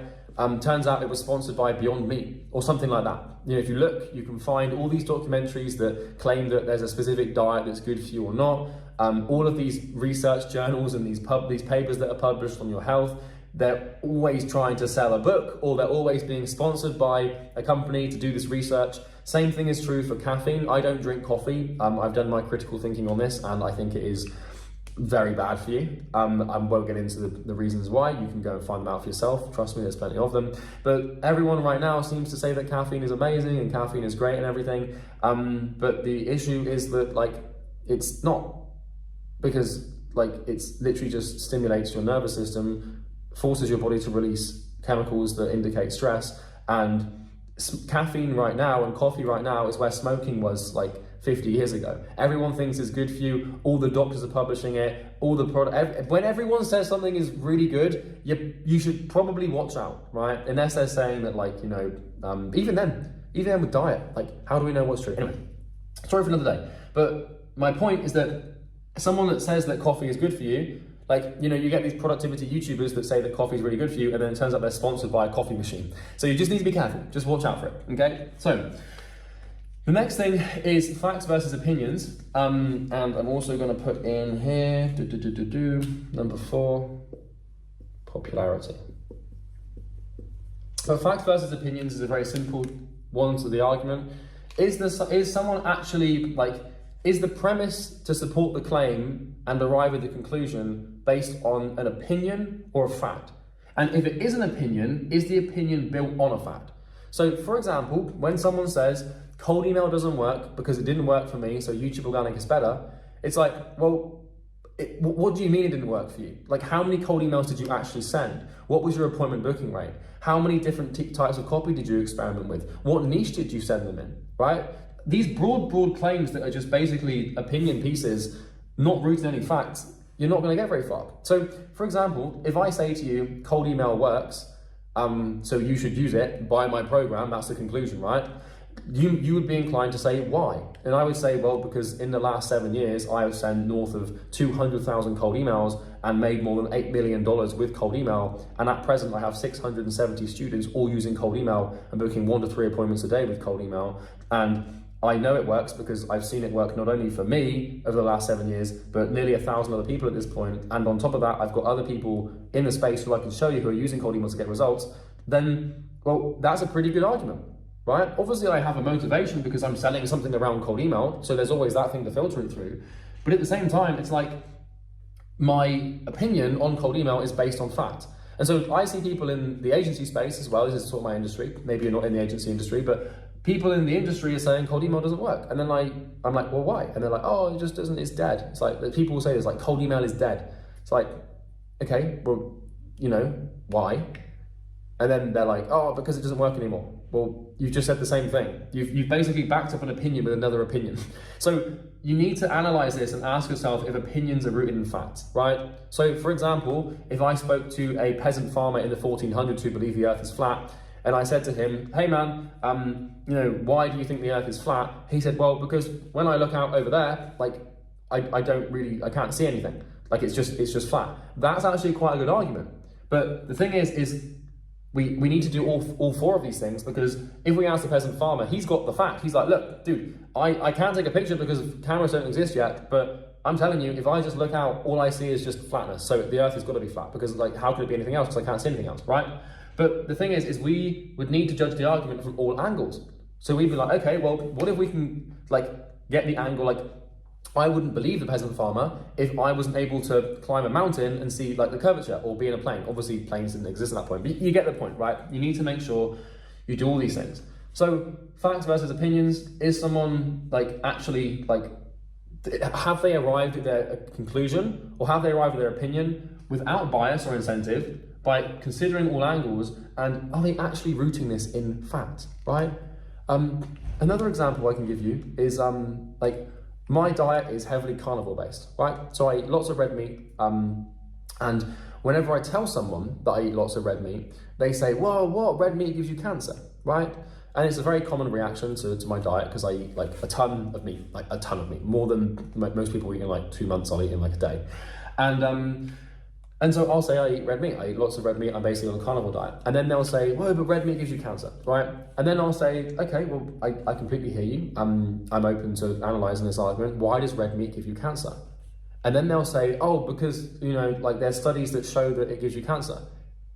Turns out it was sponsored by Beyond Meat or something like that. You know, if you look, you can find all these documentaries that claim that there's a specific diet that's good for you or not. All of these research journals and these papers that are published on your health, they're always trying to sell a book, or they're always being sponsored by a company to do this research. Same thing is true for caffeine. I don't drink coffee. I've done my critical thinking on this, and I think it is very bad for you. I won't get into the reasons why. You can go and find them out for yourself. Trust me, there's plenty of them. But everyone right now seems to say that caffeine is amazing and caffeine is great and everything. But the issue is that like it's not, because like it's literally just stimulates your nervous system, forces your body to release chemicals that indicate stress. And caffeine right now and coffee right now is where smoking was like 50 years ago. Everyone thinks it's good for you. All the doctors are publishing it. All the product. When everyone says something is really good, you should probably watch out, right? Unless they're saying that, like, you know, even then with diet, like, how do we know what's true? Anyway, story for another day. But my point is that someone that says that coffee is good for you, like, you know, you get these productivity YouTubers that say that coffee is really good for you, and then it turns out they're sponsored by a coffee machine. So you just need to be careful. Just watch out for it. Okay. So the next thing is facts versus opinions, and I'm also going to put in here, number 4, popularity. So facts versus opinions is a very simple one to the argument. Is someone actually, like, is the premise to support the claim and arrive at the conclusion based on an opinion or a fact? And if it is an opinion, is the opinion built on a fact? So for example, when someone says, cold email doesn't work because it didn't work for me, so YouTube organic is better, it's like, well, what do you mean it didn't work for you? Like, how many cold emails did you actually send? What was your appointment booking rate? How many different types of copy did you experiment with? What niche did you send them in, right? These broad claims that are just basically opinion pieces, not rooted in any facts, you're not going to get very far. So, for example, if I say to you, cold email works, so you should use it, buy my program, that's the conclusion, right? You would be inclined to say, why? And I would say, well, because in the last 7 years, I have sent north of 200,000 cold emails and made more than $8 million with cold email. And at present, I have 670 students all using cold email and booking 1 to 3 appointments a day with cold email. And I know it works because I've seen it work not only for me over the last 7 years, but nearly 1,000 other people at this point. And on top of that, I've got other people in the space who I can show you who are using cold emails to get results. Then, well, that's a pretty good argument, right? Obviously, I have a motivation because I'm selling something around cold email. So there's always that thing to filter it through. But at the same time, it's like my opinion on cold email is based on fact. And so I see people in the agency space as well. This is sort of my industry. Maybe you're not in the agency industry, but people in the industry are saying cold email doesn't work. And then I'm like, well, why? And they're like, oh, it just doesn't, it's dead. It's like, people will say this, like, cold email is dead. It's like, okay, well, you know, why? And then they're like, oh, because it doesn't work anymore. Well, you've just said the same thing. You've basically backed up an opinion with another opinion. So you need to analyze this and ask yourself if opinions are rooted in facts, right? So for example, if I spoke to a peasant farmer in the 1400s who believed the earth is flat, and I said to him, hey man, you know, why do you think the earth is flat? He said, well, because when I look out over there, like, I can't see anything. Like, it's just flat. That's actually quite a good argument. But the thing is we need to do all 4 of these things, because if we ask the peasant farmer, he's got the fact. He's like, look, dude, I can't take a picture because cameras don't exist yet, but I'm telling you, if I just look out, all I see is just flatness. So the earth has got to be flat, because, like, how could it be anything else? Because I can't see anything else, right? But the thing is we would need to judge the argument from all angles. So we'd be like, okay, well, what if we can, like, get the angle, like, I wouldn't believe the peasant farmer if I wasn't able to climb a mountain and see, like, the curvature, or be in a plane. Obviously, planes didn't exist at that point, but you get the point, right? You need to make sure you do all these things. So facts versus opinions, is someone, like, actually, like, have they arrived at their conclusion, or have they arrived at their opinion without bias or incentive, by considering all angles, and are they actually rooting this in fact, right? Another example I can give you is, like, my diet is heavily carnivore based, right? So I eat lots of red meat, and whenever I tell someone that I eat lots of red meat, they say, whoa, what, red meat gives you cancer, right? And it's a very common reaction to my diet, because I eat, like, a ton of meat, more than most people eat in, like, 2 months. I'll eat in, like, a day. And so I'll say I eat red meat. I eat lots of red meat. I'm basically on a carnivore diet. And then they'll say, whoa, but red meat gives you cancer, right? And then I'll say, okay, well, I completely hear you. I'm open to analyzing this argument. Why does red meat give you cancer? And then they'll say, oh, because, you know, like, there's studies that show that it gives you cancer.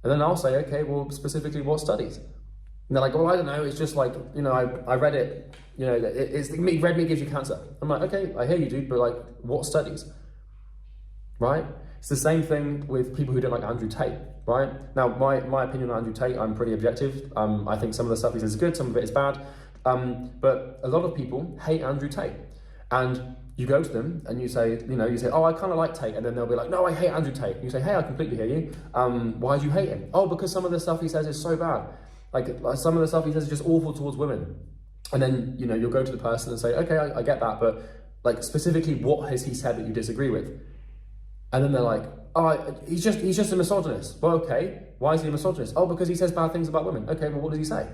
And then I'll say, okay, well, specifically what studies? And they're like, well, I don't know. It's just like, you know, I read it, you know, red meat gives you cancer. I'm like, okay, I hear you, dude, but, like, what studies? right? It's the same thing with people who don't like Andrew Tate, right? Now, my opinion on Andrew Tate, I'm pretty objective. I think some of the stuff he says is good, some of it is bad. But a lot of people hate Andrew Tate. And you go to them and you say, oh, I kind of like Tate. And then they'll be like, no, I hate Andrew Tate. And you say, hey, I completely hear you. Why do you hate him? Oh, because some of the stuff he says is so bad. Like some of the stuff he says is just awful towards women. And then, you'll go to the person and say, okay, I get that. But like specifically, what has he said that you disagree with? And then they're like, oh, he's just a misogynist. Well, okay, why is he a misogynist? Oh, because he says bad things about women. Okay, well, what does he say?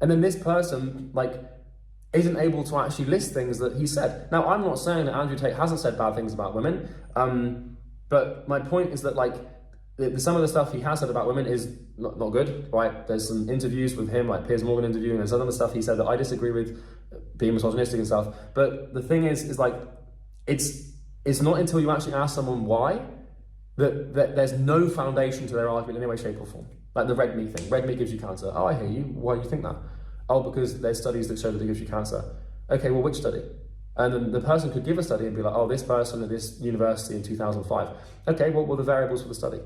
And then this person, isn't able to actually list things that he said. Now, I'm not saying that Andrew Tate hasn't said bad things about women, but my point is that, some of the stuff he has said about women is not good, right? There's some interviews with him, like Piers Morgan interview, and there's other stuff he said that I disagree with, being misogynistic and stuff. But the thing is it's not until you actually ask someone why that there's no foundation to their argument in any way, shape, or form. Like the red meat thing. Red meat gives you cancer. Oh, I hear you. Why do you think that? Oh, because there's studies that show that it gives you cancer. Okay, well, which study? And then the person could give a study and be like, oh, this person at this university in 2005. Okay, what were the variables for the study?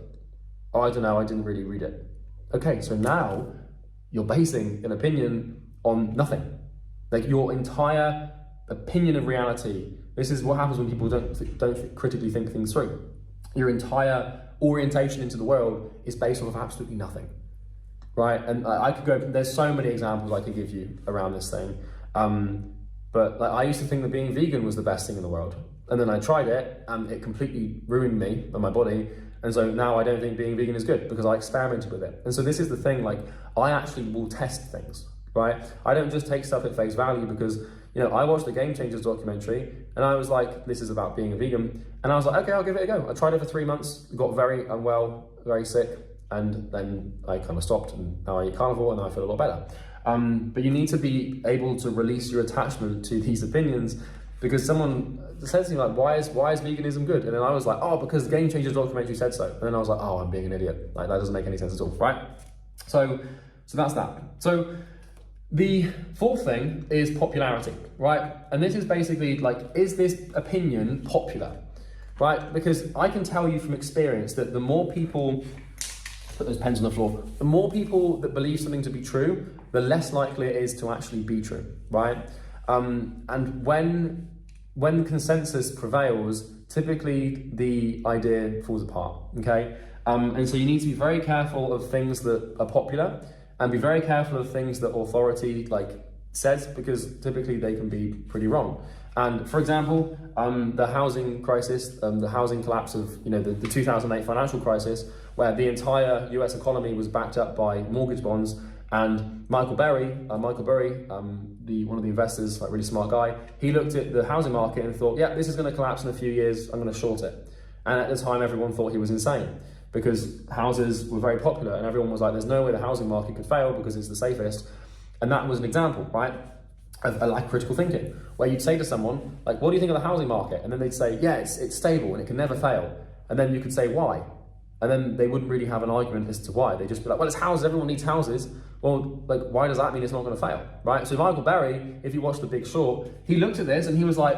Oh, I don't know, I didn't really read it. Okay, so now you're basing an opinion on nothing. Like your entire opinion of reality. This is what happens when people don't critically think things through. Your entire orientation into the world is based off of absolutely nothing. Right, and I could go, there's so many examples I could give you around this thing. But I used to think that being vegan was the best thing in the world. And then I tried it and it completely ruined me and my body. And so now I don't think being vegan is good because I experimented with it. And so this is the thing, I actually will test things, right? I don't just take stuff at face value because, I watched the Game Changers documentary and I was like, this is about being a vegan. And I was like, okay, I'll give it a go. I tried it for 3 months, got very unwell, very sick. And then I kind of stopped and now I eat carnivore and I feel a lot better. But you need to be able to release your attachment to these opinions because someone says to me why is veganism good? And then I was like, oh, because the Game Changers documentary said so. And then I was like, oh, I'm being an idiot. That doesn't make any sense at all, right? So that's that. So the fourth thing is popularity, right? And this is basically is this opinion popular, right? Because I can tell you from experience that the more people, put those pens on the floor, the more people that believe something to be true, the less likely it is to actually be true, right? And when consensus prevails, typically the idea falls apart, okay? And so you need to be very careful of things that are popular and be very careful of things that authority says, because typically they can be pretty wrong. And for example, the housing crisis, the housing collapse of the 2008 financial crisis, where the entire US economy was backed up by mortgage bonds, and Michael Burry, one of the investors, really smart guy, he looked at the housing market and thought, yeah, this is going to collapse in a few years, I'm going to short it. And at the time, everyone thought he was insane because houses were very popular and everyone was like, there's no way the housing market could fail because it's the safest. And that was an example, right? Of critical thinking, where you'd say to someone, what do you think of the housing market? And then they'd say, yeah, it's stable and it can never fail. And then you could say, why? And then they wouldn't really have an argument as to why. They'd just be like, well, it's houses, everyone needs houses. Well, why does that mean it's not going to fail, right? So Michael Burry, if you watch The Big Short, he looked at this and he was like,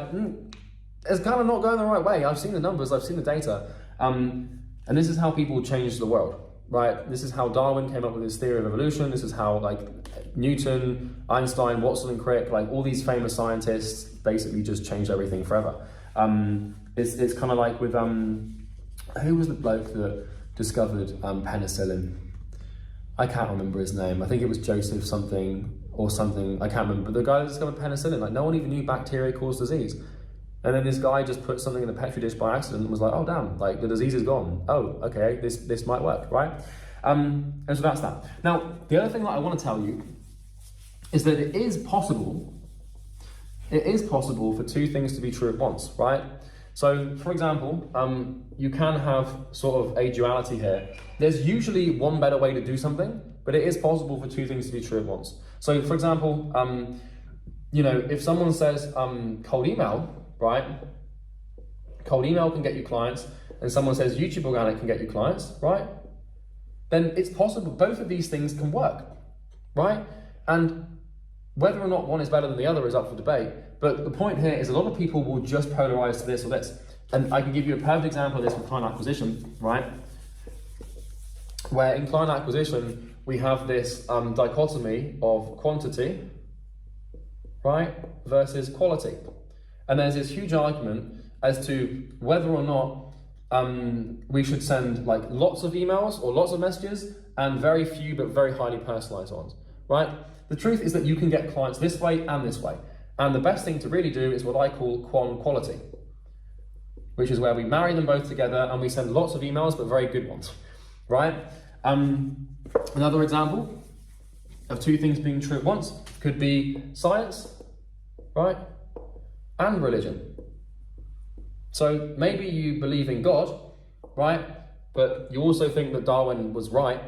it's kind of not going the right way. I've seen the numbers, I've seen the data. And this is how people change the world, right? This is how Darwin came up with his theory of evolution. This is how Newton, Einstein, Watson and Crick, all these famous scientists basically just changed everything forever. It's kind of like with, who was the bloke that discovered penicillin? I can't remember his name. I think it was Joseph something or something. I can't remember. But the guy that discovered penicillin, no one even knew bacteria caused disease. And then this guy just put something in a petri dish by accident and was like, oh damn, the disease is gone. Oh, okay, this might work, right? And so that's that. Now, the other thing that I want to tell you is that it is possible for two things to be true at once, right? So, for example, you can have sort of a duality here. There's usually one better way to do something, but it is possible for two things to be true at once. So, for example, if someone says cold email, right? Cold email can get you clients, and someone says YouTube organic can get you clients, right? Then it's possible both of these things can work, right? And whether or not one is better than the other is up for debate. But the point here is a lot of people will just polarize to this or this. And I can give you a perfect example of this with client acquisition, right? Where in client acquisition, we have this dichotomy of quantity, right, versus quality. And there's this huge argument as to whether or not we should send like lots of emails or lots of messages and very few but very highly personalized ones, right? The truth is that you can get clients this way and this way. And the best thing to really do is what I call quality, which is where we marry them both together and we send lots of emails but very good ones, right? Another example of two things being true at once could be science, right, and religion. So maybe you believe in God, right, but you also think that Darwin was right.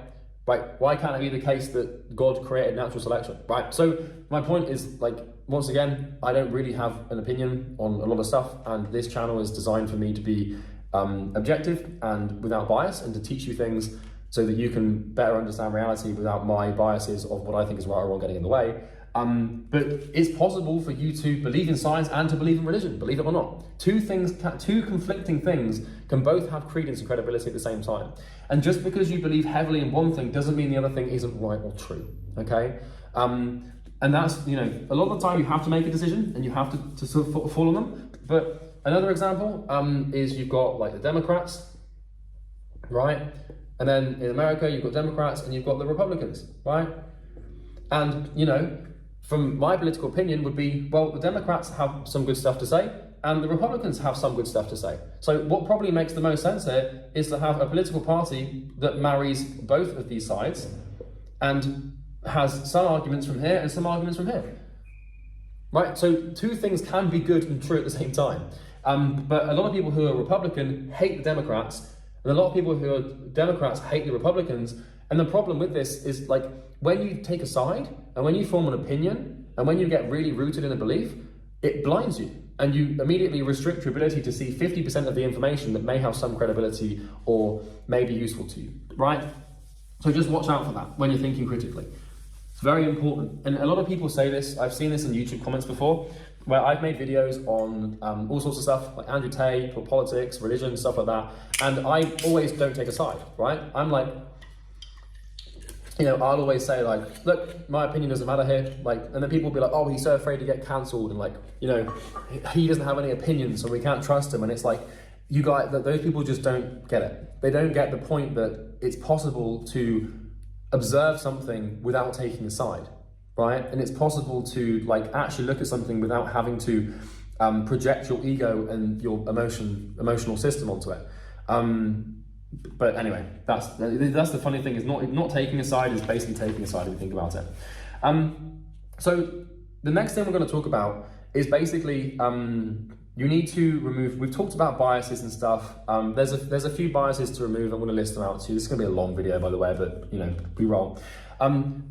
Why can't it be the case that God created natural selection, right? So my point is, like, once again, I don't really have an opinion on a lot of stuff, and this channel is designed for me to be objective and without bias, and to teach you things so that you can better understand reality without my biases of what I think is right or wrong getting in the way. But it's possible for you to believe in science and to believe in religion, believe it or not. Two conflicting things can both have credence and credibility at the same time. And just because you believe heavily in one thing doesn't mean the other thing isn't right or true, okay? And that's, you know, a lot of the time you have to make a decision and you have to sort of fall on them. But another example is you've got like the Democrats, right? And then in America, you've got Democrats and you've got the Republicans, right? And, you know, from my political opinion would be, well, the Democrats have some good stuff to say and the Republicans have some good stuff to say. So what probably makes the most sense here is to have a political party that marries both of these sides and has some arguments from here and some arguments from here, right? So two things can be good and true at the same time. But a lot of people who are Republican hate the Democrats, and a lot of people who are Democrats hate the Republicans. And the problem with this is, like, when you take a side and when you form an opinion and when you get really rooted in a belief, it blinds you and you immediately restrict your ability to see 50% of the information that may have some credibility or may be useful to you, right? So just watch out for that when you're thinking critically. It's very important. And a lot of people say this, I've seen this in YouTube comments before, where I've made videos on all sorts of stuff, like Andrew Tate, or politics, religion, stuff like that. And I always don't take a side, right? I'm like, you know, I'll always say, like, look, my opinion doesn't matter here. Like, and then people will be like, oh, he's so afraid to get cancelled, and like, you know, he doesn't have any opinions, so we can't trust him. And it's like, you guys, those people just don't get it. They don't get the point that it's possible to observe something without taking a side, right? And it's possible to like actually look at something without having to project your ego and your emotional system onto it. But anyway, that's the funny thing, is not taking a side is basically taking a side if you think about it. So the next thing we're going to talk about is basically you need to remove. We've talked about biases and stuff. There's a few biases to remove. I'm going to list them out to you. This is going to be a long video, by the way, but you know, we roll.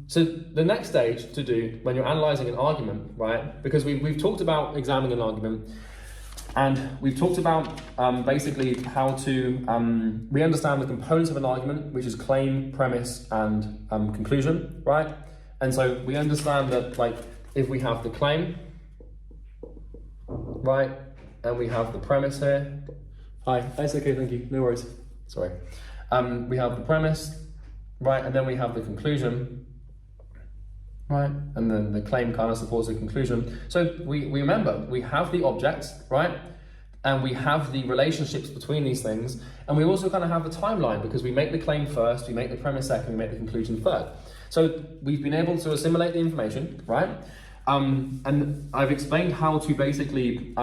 So the next stage to do when you're analyzing an argument, right? Because we've talked about examining an argument. And we've talked about basically how to, we understand the components of an argument, which is claim, premise, and conclusion, right? And so we understand that, like, if we have the claim, right, and we have the premise here. Hi, that's okay, thank you, no worries, sorry. We have the premise, right, and then we have the conclusion, right? And then the claim kind of supports the conclusion. So we remember, we have the objects, right? And we have the relationships between these things. And we also kind of have the timeline, because we make the claim first, we make the premise second, we make the conclusion third. So we've been able to assimilate the information, right? And I've explained how to basically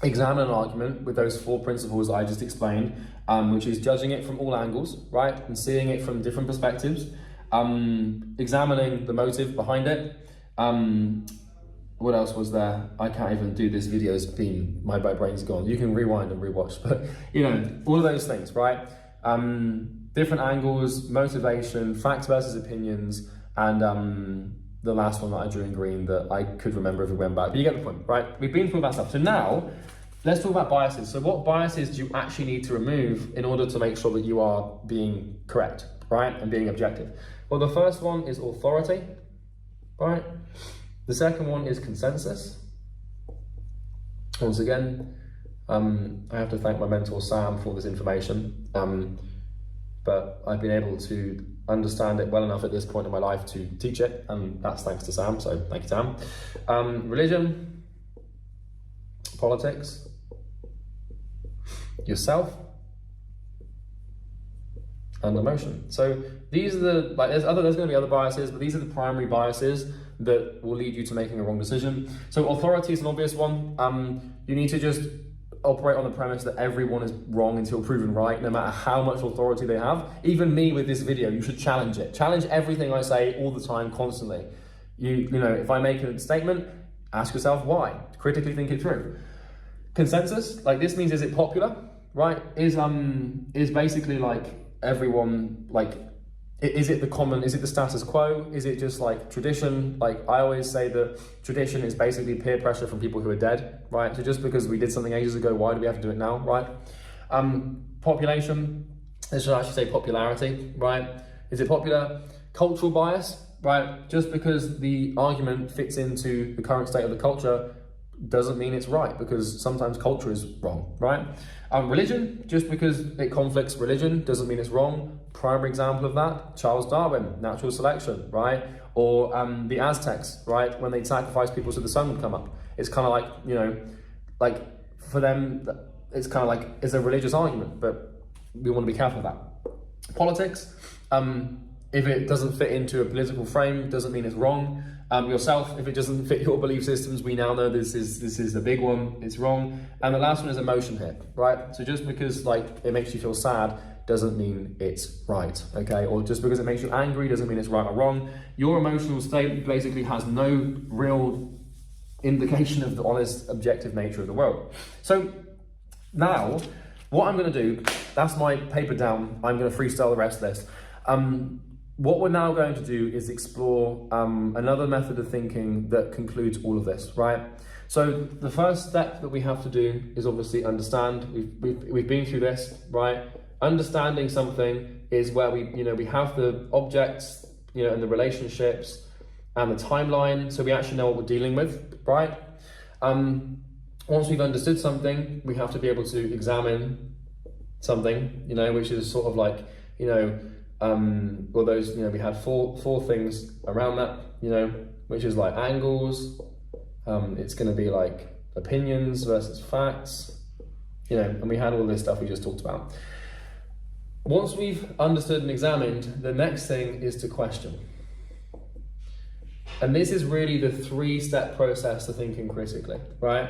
examine an argument with those 4 principles I just explained, which is judging it from all angles, right? And seeing it from different perspectives. Examining the motive behind it. What else was there? I can't even do this video, it's been, my brain's gone. You can rewind and rewatch, but you know, all of those things, right? Different angles, motivation, facts versus opinions, and the last one that I drew in green that I could remember if we went back, but you get the point, right? We've been through that stuff. So now, let's talk about biases. So what biases do you actually need to remove in order to make sure that you are being correct, right? And being objective? Well, the first one is authority, right? The second one is consensus. Once again, I have to thank my mentor Sam for this information, but I've been able to understand it well enough at this point in my life to teach it, and that's thanks to Sam, so thank you, Sam. Religion, politics, yourself, and emotion. So these are the, like, there's going to be other biases, but these are the primary biases that will lead you to making a wrong decision. So authority is an obvious one. You need to just operate on the premise that everyone is wrong until proven right, no matter how much authority they have. Even me with this video, you should challenge it. Challenge everything I say all the time, constantly. You know, if I make a statement, ask yourself why. Critically think it through. Consensus, like this means, is it popular, right? Is basically like everyone, like, is it the status quo? Is it just like tradition? Like I always say that tradition is basically peer pressure from people who are dead, right? So just because we did something ages ago, why do we have to do it now, right? Population, this should actually say popularity, right? Is it popular? Cultural bias, right? Just because the argument fits into the current state of the culture doesn't mean it's right, because sometimes culture is wrong, right? Religion, just because it conflicts religion doesn't mean it's wrong. Primary example of that, Charles Darwin, natural selection, right? Or the Aztecs, right? When they'd sacrifice people so the sun would come up. It's kind of like, you know, like for them, it's kind of like, it's a religious argument, but we want to be careful of that. Politics, if it doesn't fit into a political frame, doesn't mean it's wrong. Yourself, if it doesn't fit your belief systems, we now know this is a big one, it's wrong. And the last one is emotion here, right? So just because like it makes you feel sad doesn't mean it's right, okay? Or just because it makes you angry doesn't mean it's right or wrong. Your emotional state basically has no real indication of the honest, objective nature of the world. So now, what I'm gonna do, that's my paper down, I'm gonna freestyle the rest of this. What we're now going to do is explore another method of thinking that concludes all of this, right? So the first step that we have to do is obviously understand. We've been through this, right? Understanding something is where we have the objects, and the relationships and the timeline, so we actually know what we're dealing with, right? Once we've understood something, we have to be able to examine something, which is sort of like, well, those, we had four things around that, which is like angles, it's going to be like opinions versus facts, and we had all this stuff we just talked about. Once we've understood and examined, the next thing is to question. And this is really the 3-step process to thinking critically, right?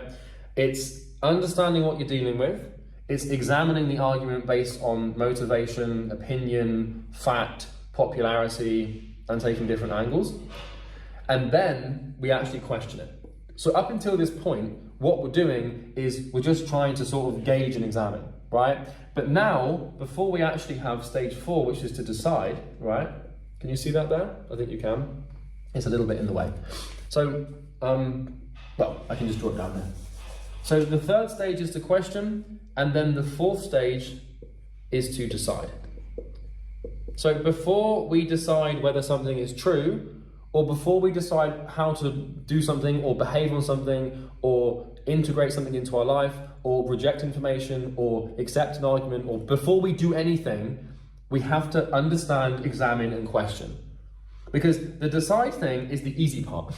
It's understanding what you're dealing with. It's examining the argument based on motivation, opinion, fact, popularity, and taking different angles. And then we actually question it. So up until this point, what we're doing is we're just trying to sort of gauge and examine, right? But now, before we actually have stage 4, which is to decide, right? Can you see that there? I think you can. It's a little bit in the way. So, well, I can just draw it down there. So the 3rd stage is to question, and then the 4th stage is to decide. So before we decide whether something is true, or before we decide how to do something or behave on something or integrate something into our life or reject information or accept an argument, or before we do anything, we have to understand, examine, and question. Because the decide thing is the easy part.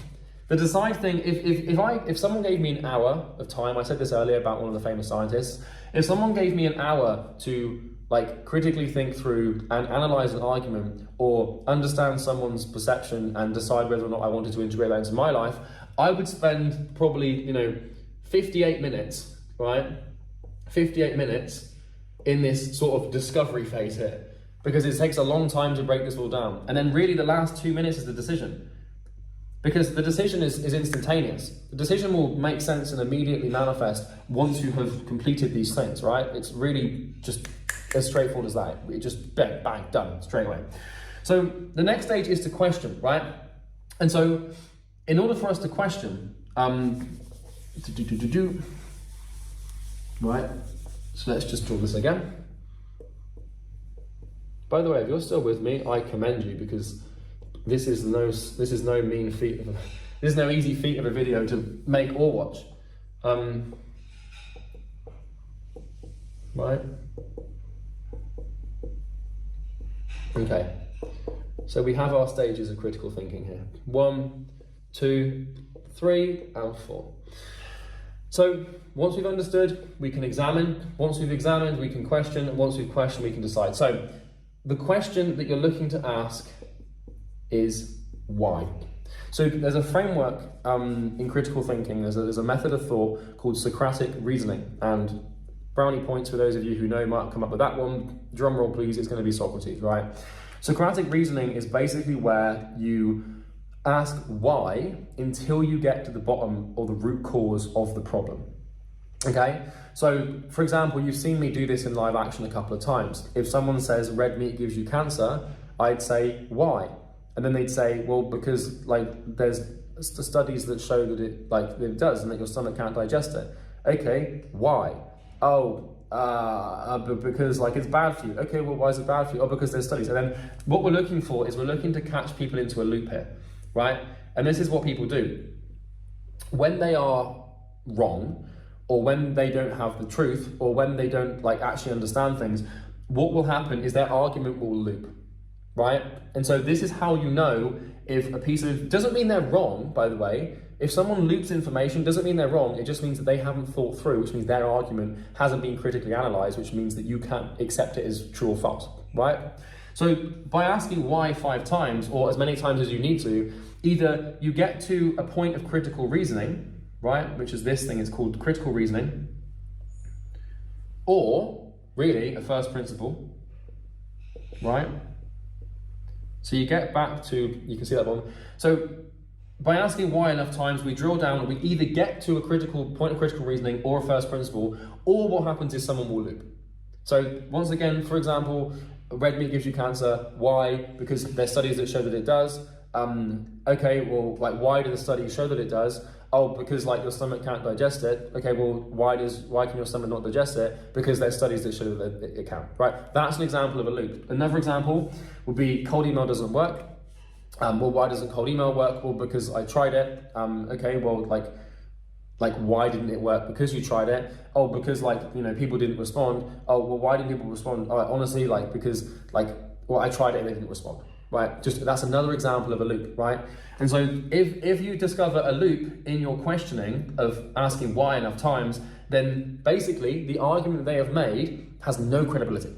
The decide thing, if someone gave me an hour of time, I said this earlier about one of the famous scientists, if someone gave me an hour to like critically think through and analyze an argument or understand someone's perception and decide whether or not I wanted to integrate that into my life, I would spend probably, 58 minutes, right? 58 minutes in this sort of discovery phase here, because it takes a long time to break this all down. And then really the last 2 minutes is the decision. Because the decision is instantaneous. The decision will make sense and immediately manifest once you have completed these things, right? It's really just as straightforward as that. It just bang, bang, done straight away. So the next stage is to question, right? And so in order for us to question, right? So let's just draw this again. By the way, if you're still with me, I commend you, because this is no mean feat. This is no easy feat of a video to make or watch. right? Okay, so we have our stages of critical thinking here. 1, 2, 3, and 4. So once we've understood, we can examine. Once we've examined, we can question. Once we've questioned, we can decide. So the question that you're looking to ask is why. So there's a framework in critical thinking. There's a method of thought called Socratic reasoning. And brownie points for those of you who know might come up with that one. Drum roll, please. It's going to be Socrates, right? Socratic reasoning is basically where you ask why until you get to the bottom or the root cause of the problem. Okay, so for example, you've seen me do this in live action a couple of times. If someone says red meat gives you cancer, I'd say why, and then they'd say, well, because like there's studies that show that it does, and that your stomach can't digest it. Okay, why? Oh, because like it's bad for you. Okay, well, why is it bad for you? Oh, because there's studies. And then what we're looking for is we're looking to catch people into a loop here. Right? And this is what people do. When they are wrong, or when they don't have the truth, or when they don't like actually understand things, what will happen is their argument will loop, right? And so this is how you know if a piece of, doesn't mean they're wrong, by the way. If someone loops information, doesn't mean they're wrong. It just means that they haven't thought through, which means their argument hasn't been critically analyzed, which means that you can't accept it as true or false, right? So by asking why 5 times, or as many times as you need to, either you get to a point of critical reasoning, right, which is this thing, it's called critical reasoning, or really a first principle, right? So you get back to, you can see that one. So by asking why enough times, we drill down and we either get to a critical point of critical reasoning or a first principle, or what happens is someone will loop. So once again, for example, red meat gives you cancer. Why? Because there's studies that show that it does. Okay, well, like, why do the studies show that it does? Oh, because like your stomach can't digest it. Okay, well, why can your stomach not digest it? Because there's studies that show that it can, right? That's an example of a loop. Another example would be cold email doesn't work. Well, why doesn't cold email work? Well, because I tried it. Okay, well, like why didn't it work? Because you tried it. Oh, because people didn't respond. Oh, well, why didn't people respond? Honestly, because I tried it and they didn't respond. Right, just that's another example of a loop, right? And so if you discover a loop in your questioning of asking why enough times, then basically the argument they have made has no credibility.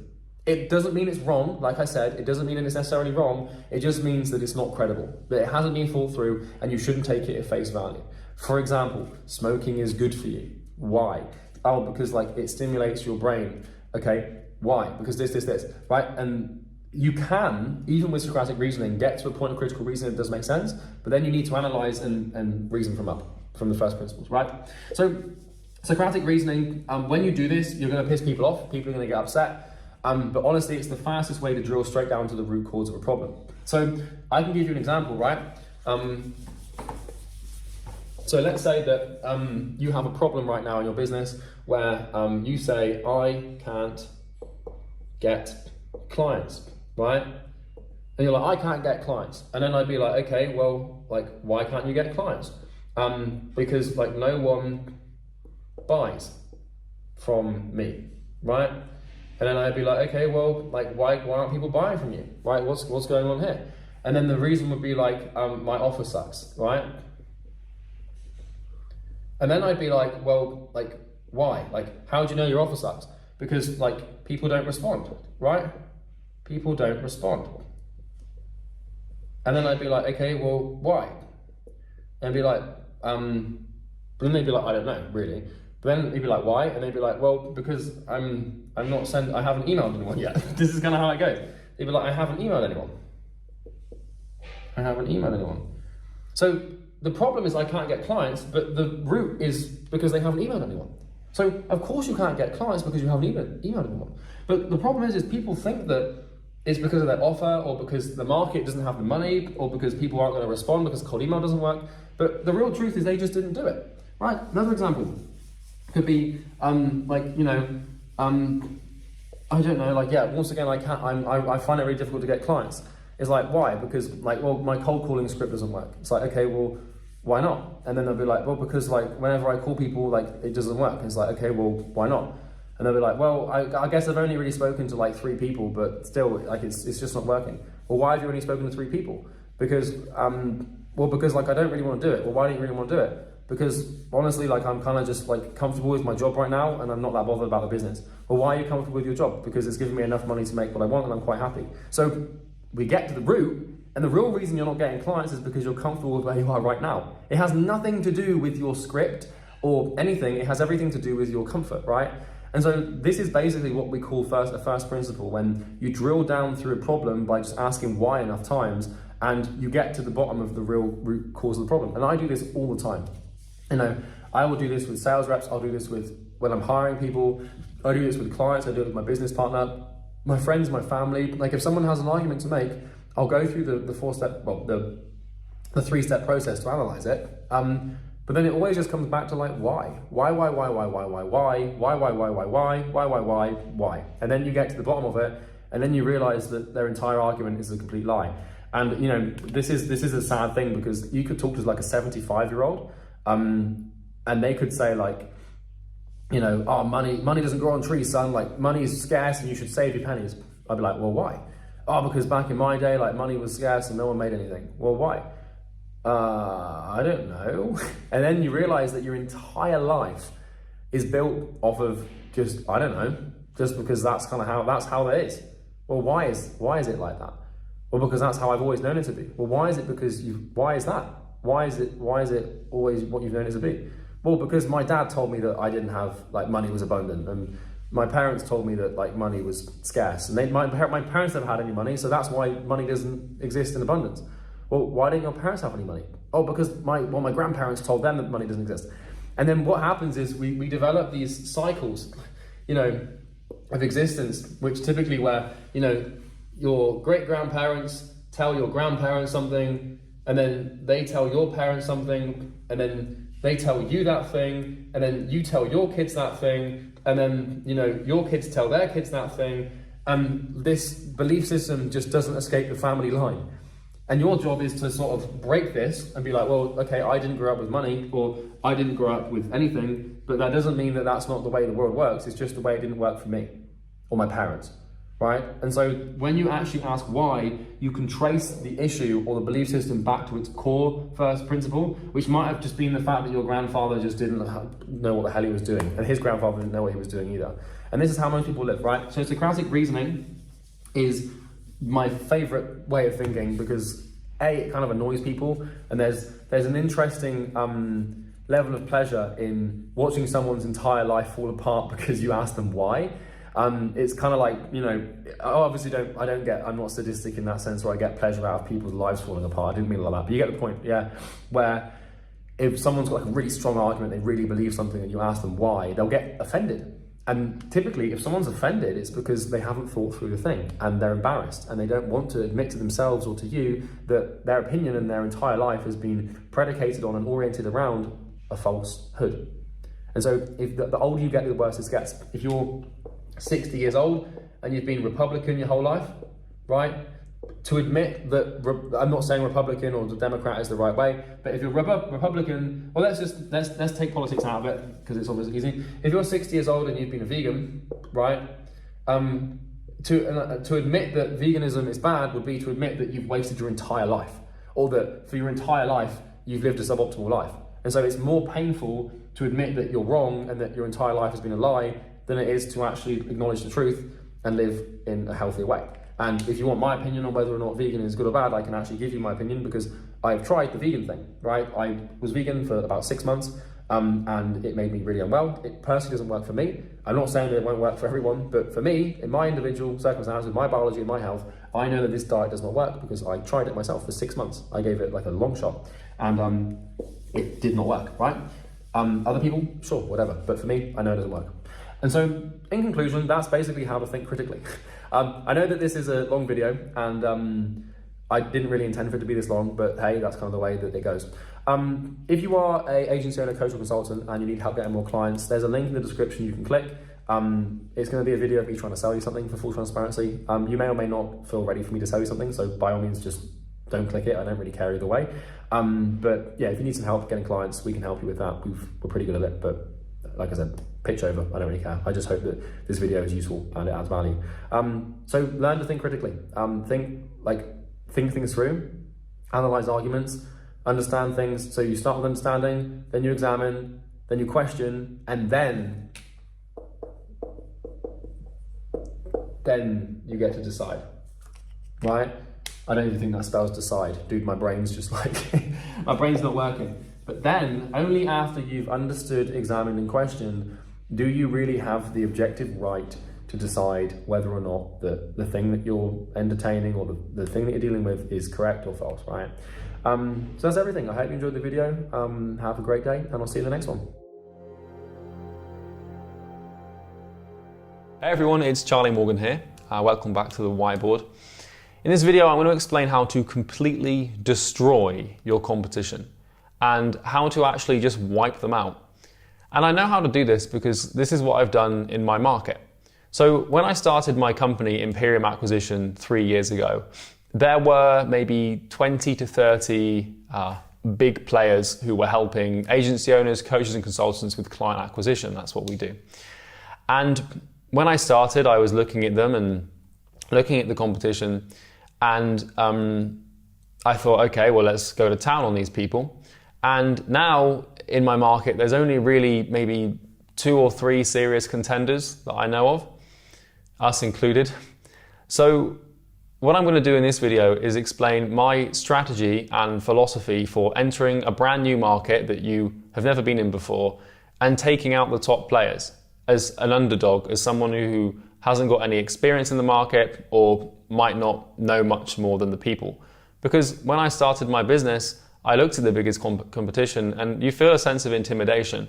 It doesn't mean it's wrong, like I said, it doesn't mean it's necessarily wrong, it just means that it's not credible, that it hasn't been thought through, and you shouldn't take it at face value. For example, smoking is good for you. Why? Oh, because it stimulates your brain. Okay, why? Because this, right? And you can, even with Socratic reasoning, get to a point of critical reasoning that does make sense, but then you need to analyze and reason from the first principles, right? So Socratic reasoning, when you do this, you're going to piss people off, people are going to get upset, but honestly, it's the fastest way to drill straight down to the root cause of a problem. So I can give you an example, right? So let's say that you have a problem right now in your business where you say, I can't get clients. Right? And you're like, I can't get clients. And then I'd be like, okay, well, why can't you get clients? Because no one buys from me, right? And then I'd be like, okay, well, why aren't people buying from you? Right? What's going on here? And then the reason would be my offer sucks, right? And then I'd be like, well, why? How do you know your offer sucks? Because people don't respond, right? People don't respond. And then I'd be like, okay, well, why? And be like, but then they'd be like, I don't know, really. But then they'd be like, why? And they'd be like, well, because I haven't emailed anyone yet. This is kind of how it goes. They'd be like, I haven't emailed anyone. So the problem is I can't get clients, but the root is because they haven't emailed anyone. So of course you can't get clients because you haven't emailed anyone. But the problem is people think that it's because of their offer, or because the market doesn't have the money, or because people aren't going to respond because cold email doesn't work. But the real truth is they just didn't do it. Right? Another example could be I don't know, once again, I find it really difficult to get clients. It's why? Because my cold calling script doesn't work. It's okay, well, why not? And then they'll be like, well, because whenever I call people, it doesn't work. It's okay, well, why not? And they'll be like, well, I guess I've only really spoken to like 3 people, but still, like it's just not working. Well, why have you only spoken to 3 people? Because, because like I don't really want to do it. Well, why don't you really want to do it? Because honestly, like I'm kind of just like comfortable with my job right now and I'm not that bothered about the business. Well, why are you comfortable with your job? Because it's giving me enough money to make what I want and I'm quite happy. So we get to the root, and the real reason you're not getting clients is because you're comfortable with where you are right now. It has nothing to do with your script or anything. It has everything to do with your comfort, right? And so this is basically what we call a first principle, when you drill down through a problem by just asking why enough times, and you get to the bottom of the real root cause of the problem. And I do this all the time. You know, I will do this with sales reps. I'll do this with when I'm hiring people. I do this with clients. I do it with my business partner, my friends, my family. Like if someone has an argument to make, I'll go through the 3-step process to analyze it. But then it always just comes back to like why, and then you get to the bottom of it, and then you realize that their entire argument is a complete lie. And you know, this is a sad thing, because you could talk to like a 75-year-old, and they could say like, you know, oh, money doesn't grow on trees, son. Like money is scarce, and you should save your pennies. I'd be like, well, why? Oh, because back in my day, like money was scarce and no one made anything. Well, why? I don't know. And then you realize that your entire life is built off of just, I don't know, just because that's how it is. Well, why is it like that? Well, because that's how I've always known it to be. Well, why is it why is that? Why is it always what you've known it to be? Well, because my dad told me that I didn't have, like, money was abundant, and my parents told me that like money was scarce, and my parents never had any money, so that's why money doesn't exist in abundance. Well, why didn't your parents have any money? Oh, because my grandparents told them that money doesn't exist. And then what happens is we develop these cycles, you know, of existence, which typically where, you know, your great-grandparents tell your grandparents something, and then they tell your parents something, and then they tell you that thing, and then you tell your kids that thing, and then, you know, your kids tell their kids that thing, and this belief system just doesn't escape the family line. And your job is to sort of break this and be like, well, okay, I didn't grow up with money, or I didn't grow up with anything, but that doesn't mean that that's not the way the world works. It's just the way it didn't work for me or my parents, right? And so when you actually ask why, you can trace the issue or the belief system back to its core first principle, which might have just been the fact that your grandfather just didn't know what the hell he was doing, and his grandfather didn't know what he was doing either. And this is how most people live, right? So Socratic reasoning is my favorite way of thinking, because it kind of annoys people, and there's an interesting level of pleasure in watching someone's entire life fall apart because you ask them why. It's kind of like, you know, I'm not sadistic in that sense where I get pleasure out of people's lives falling apart. I didn't mean like that, but you get the point, yeah? Where if someone's got like a really strong argument, they really believe something, and you ask them why, they'll get offended. And typically, if someone's offended, it's because they haven't thought through the thing, and they're embarrassed, and they don't want to admit to themselves or to you that their opinion and their entire life has been predicated on and oriented around a falsehood. And so if the older you get, the worse it gets. If you're 60 years old and you've been Republican your whole life, right? To admit that, I'm not saying Republican or the Democrat is the right way, but if you're Republican, well, let's take politics out of it, because it's obviously easy. If you're 60 years old and you've been a vegan, right? To admit that veganism is bad would be to admit that you've wasted your entire life, or that for your entire life you've lived a suboptimal life. And so it's more painful to admit that you're wrong and that your entire life has been a lie than it is to actually acknowledge the truth and live in a healthier way. And if you want my opinion on whether or not vegan is good or bad, I can actually give you my opinion, because I've tried the vegan thing, right? I was vegan for about 6 months, and it made me really unwell. It personally doesn't work for me. I'm not saying that it won't work for everyone, but for me, in my individual circumstances, with my biology and my health, I know that this diet does not work because I tried it myself for 6 months. I gave it like a long shot, and it did not work, right? Other people, sure, whatever. But for me, I know it doesn't work. And so, in conclusion, that's basically how to think critically. I know that this is a long video, and I didn't really intend for it to be this long, but hey, that's kind of the way that it goes. If you are an agency owner, coach, or consultant, and you need help getting more clients, there's a link in the description you can click. It's going to be a video of me trying to sell you something for full transparency. You may or may not feel ready for me to sell you something, so by all means, just don't click it. I don't really care either way. But yeah, if you need some help getting clients, we can help you with that. We're pretty good at it, but like I said, pitch over, I don't really care. I just hope that this video is useful and it adds value. So learn to think critically. Think things through, analyze arguments, understand things. So you start with understanding, then you examine, then you question, and then you get to decide, right? I don't even think that spells decide. Dude, my brain's just like, my brain's not working. But then, only after you've understood, examined, and questioned, do you really have the objective right to decide whether or not the thing that you're entertaining or the thing that you're dealing with is correct or false, right? So that's everything. I hope you enjoyed the video. Have a great day, and I'll see you in the next one. Hey everyone, it's Charlie Morgan here. Welcome back to the whiteboard. In this video, I'm going to explain how to completely destroy your competition and how to actually just wipe them out. And I know how to do this because this is what I've done in my market. So when I started my company, Imperium Acquisition, 3 years ago, there were maybe 20 to 30 big players who were helping agency owners, coaches and consultants with client acquisition. That's what we do. And when I started, I was looking at them and looking at the competition, and I thought, okay, well, let's go to town on these people. And now in my market, there's only really maybe 2 or 3 serious contenders that I know of, us included. So what I'm going to do in this video is explain my strategy and philosophy for entering a brand new market that you have never been in before and taking out the top players as an underdog, as someone who hasn't got any experience in the market or might not know much more than the people. Because when I started my business, I looked at the biggest competition and you feel a sense of intimidation.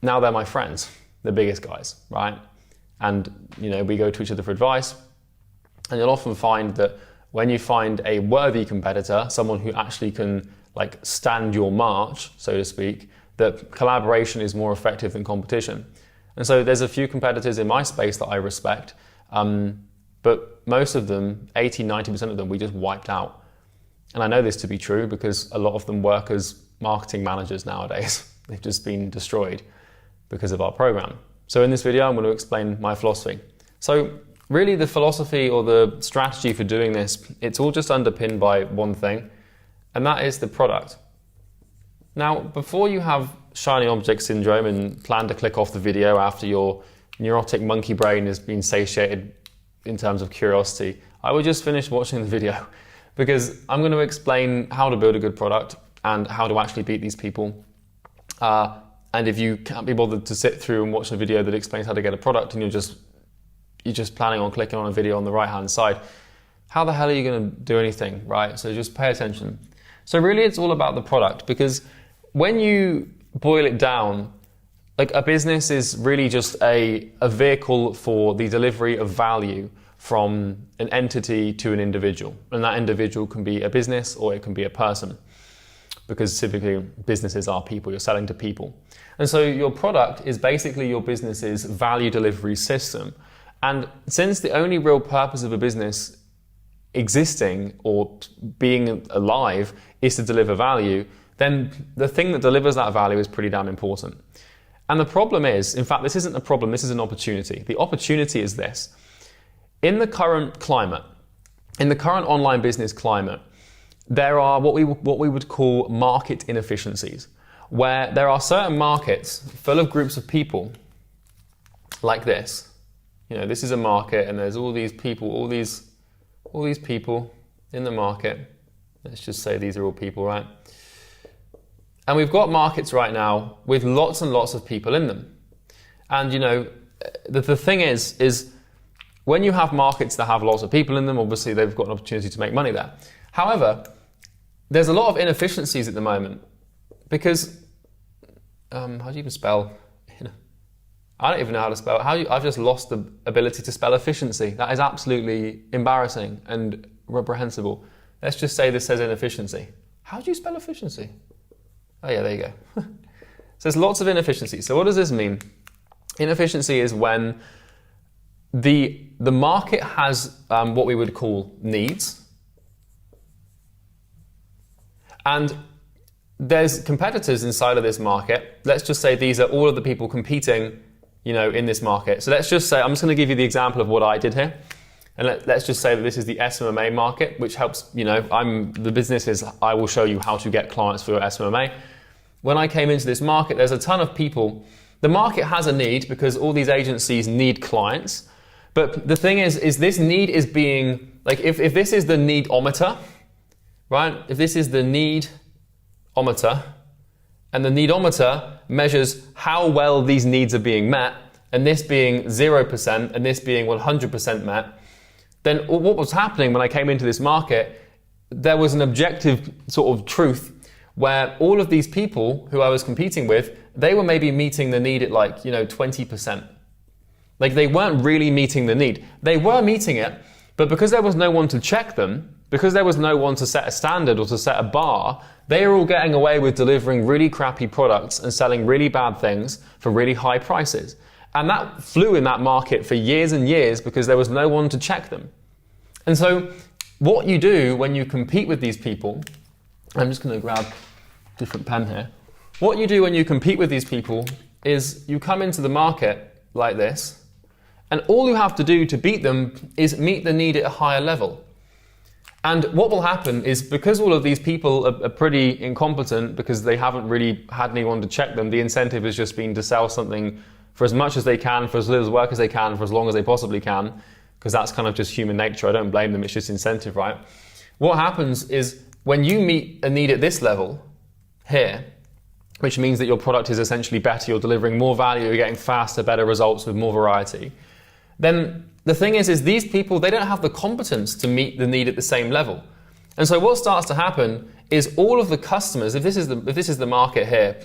Now they're my friends, the biggest guys, right? And we go to each other for advice. And you'll often find that when you find a worthy competitor, someone who actually can stand your march, so to speak, that collaboration is more effective than competition. And so there's a few competitors in my space that I respect, but most of them, 80-90% of them, we just wiped out. And I know this to be true because a lot of them work as marketing managers nowadays. They've just been destroyed because of our program. So in this video, I'm going to explain my philosophy. So really the philosophy or the strategy for doing this, it's all just underpinned by one thing, and that is the product. Now, before you have shiny object syndrome and plan to click off the video after your neurotic monkey brain has been satiated in terms of curiosity, I would just finish watching the video because I'm going to explain how to build a good product and how to actually beat these people. And if you can't be bothered to sit through and watch a video that explains how to get a product and you're just planning on clicking on a video on the right hand side, how the hell are you going to do anything, right? So just pay attention. So really it's all about the product, because when you boil it down, a business is really just a vehicle for the delivery of value from an entity to an individual. And that individual can be a business or it can be a person, because typically businesses are people, you're selling to people. And so your product is basically your business's value delivery system. And since the only real purpose of a business existing or being alive is to deliver value, then the thing that delivers that value is pretty damn important. And the problem is, in fact, this isn't a problem, this is an opportunity. The opportunity is this. In the current climate, in the current online business climate, there are what we would call market inefficiencies, where there are certain markets full of groups of people like this. This is a market and there's all these people, all these people in the market. Let's just say these are all people, right? And we've got markets right now with lots and lots of people in them. And the thing is when you have markets that have lots of people in them, obviously they've got an opportunity to make money there. However, there's a lot of inefficiencies at the moment because, how do you even spell? I don't even know how to spell. I've just lost the ability to spell efficiency. That is absolutely embarrassing and reprehensible. Let's just say this says inefficiency. How do you spell efficiency? Oh yeah, there you go. So there's lots of inefficiencies. So what does this mean? Inefficiency is when the market has what we would call needs, and there's competitors inside of this market. Let's just say these are all of the people competing, in this market. So let's just say, I'm just going to give you the example of what I did here. And let's just say that this is the SMMA market, which helps, the business is, I will show you how to get clients for your SMMA. When I came into this market, there's a ton of people. The market has a need because all these agencies need clients. But the thing is this need is being, like, if this is the need-ometer, right? If this is the need-ometer, and the need-ometer measures how well these needs are being met, and this being 0% and this being 100% met, then what was happening when I came into this market, there was an objective sort of truth where all of these people who I was competing with, they were maybe meeting the need at 20%. Like, they weren't really meeting the need. They were meeting it, but because there was no one to check them, because there was no one to set a standard or to set a bar, they were all getting away with delivering really crappy products and selling really bad things for really high prices. And that flew in that market for years and years because there was no one to check them. And so what you do when you compete with these people, I'm just going to grab a different pen here. What you do when you compete with these people is you come into the market like this, and all you have to do to beat them is meet the need at a higher level. And what will happen is, because all of these people are pretty incompetent because they haven't really had anyone to check them, the incentive has just been to sell something for as much as they can, for as little work as they can, for as long as they possibly can, because that's kind of just human nature. I don't blame them, it's just incentive, right? What happens is when you meet a need at this level here, which means that your product is essentially better, you're delivering more value, you're getting faster, better results with more variety, then the thing is these people, they don't have the competence to meet the need at the same level. And so what starts to happen is all of the customers, if this is the market here,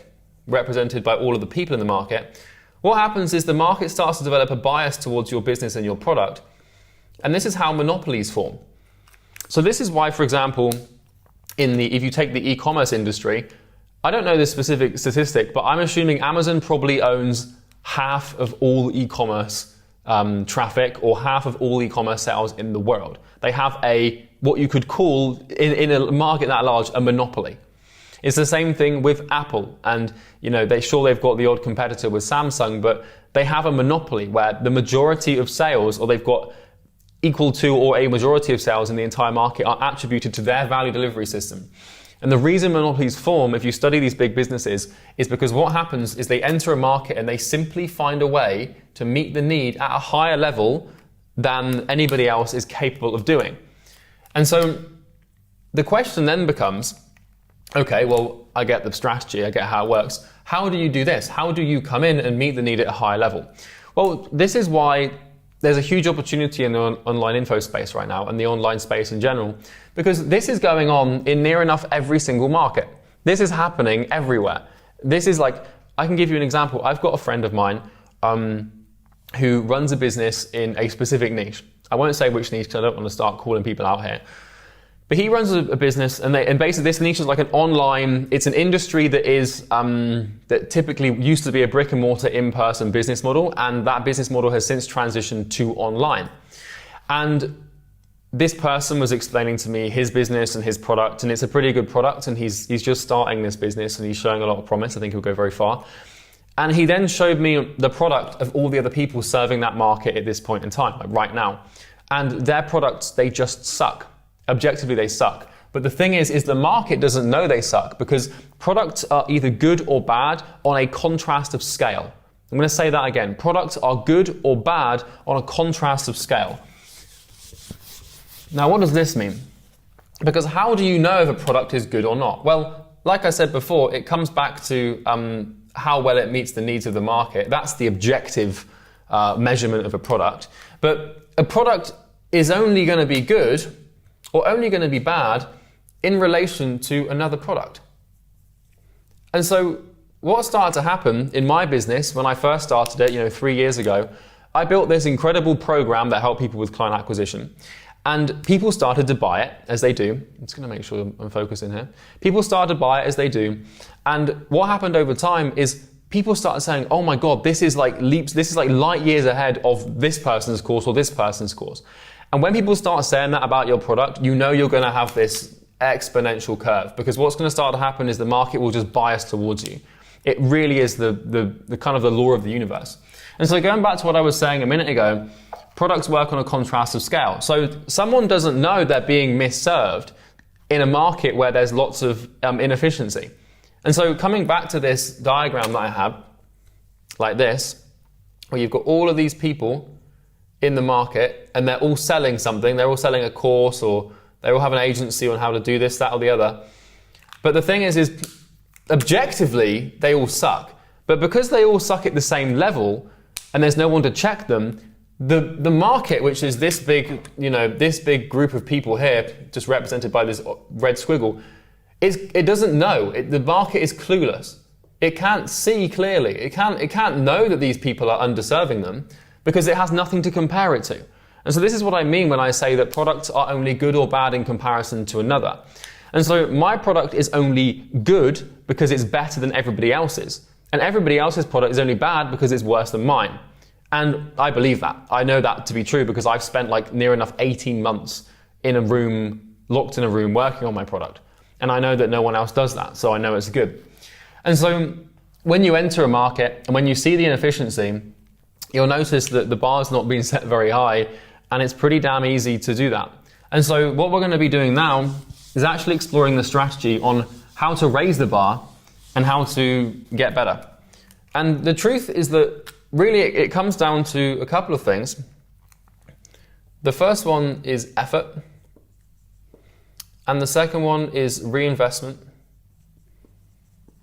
represented by all of the people in the market, what happens is the market starts to develop a bias towards your business and your product. And this is how monopolies form. So this is why, for example, if you take the e-commerce industry, I don't know this specific statistic, but I'm assuming Amazon probably owns half of all e-commerce traffic, or half of all e-commerce sales in the world. They have what you could call, in a market that large, a monopoly. It's the same thing with Apple, and they've got the odd competitor with Samsung, but they have a monopoly where the majority of sales, or they've got equal to or a majority of sales in the entire market, are attributed to their value delivery system. And the reason monopolies form, if you study these big businesses, is because what happens is they enter a market and they simply find a way to meet the need at a higher level than anybody else is capable of doing. And so the question then becomes, okay, well, I get the strategy, I get how it works. How do you do this? How do you come in and meet the need at a higher level? Well, this is why there's a huge opportunity in the online info space right now, and the online space in general, because this is going on in near enough every single market. This is happening everywhere. This is like, I can give you an example. I've got a friend of mine who runs a business in a specific niche. I won't say which niche because I don't want to start calling people out here. But he runs a business, and basically this niche is like an online, it's an industry that is, that typically used to be a brick and mortar in-person business model, and that business model has since transitioned to online. And this person was explaining to me his business and his product, and it's a pretty good product, and he's just starting this business, and he's showing a lot of promise. I think he'll go very far. And he then showed me the product of all the other people serving that market at this point in time, like right now. And their products, they just suck. Objectively, they suck. But the thing is the market doesn't know they suck, because products are either good or bad on a contrast of scale. I'm going to say that again. Products are good or bad on a contrast of scale. Now, what does this mean? Because how do you know if a product is good or not? Well, like I said before, it comes back to how well it meets the needs of the market. That's the objective measurement of a product. But a product is only going to be good or only going to be bad in relation to another product. And so what started to happen in my business when I first started it, 3 years ago, I built this incredible program that helped people with client acquisition. And people started to buy it, as they do. I'm just going to make sure I'm focusing here. People started to buy it, as they do. And what happened over time is people started saying, oh my God, this is like light years ahead of this person's course or this person's course. And when people start saying that about your product, you're going to have this exponential curve, because what's going to start to happen is the market will just bias towards you. It really is the kind of the law of the universe. And so going back to what I was saying a minute ago, products work on a contrastive scale. So someone doesn't know they're being misserved in a market where there's lots of inefficiency. And so coming back to this diagram that I have, like this, where you've got all of these people in the market and they're all selling something, they're all selling a course, or they all have an agency on how to do this, that, or the other. But the thing is objectively, they all suck. But because they all suck at the same level and there's no one to check them, the market, which is this big, this big group of people here, just represented by this red squiggle, it doesn't know. The market is clueless. It can't see clearly. It can't know that these people are underserving them because it has nothing to compare it to. And so this is what I mean when I say that products are only good or bad in comparison to another. And so my product is only good because it's better than everybody else's. And everybody else's product is only bad because it's worse than mine. And I believe that. I know that to be true because I've spent like near enough 18 months in a room, locked in a room, working on my product. And I know that no one else does that, so I know it's good. And so when you enter a market and when you see the inefficiency, you'll notice that the bar's not being set very high, and it's pretty damn easy to do that. And so what we're going to be doing now is actually exploring the strategy on how to raise the bar and how to get better. And the truth is that really it comes down to a couple of things. The first one is effort, and the second one is reinvestment.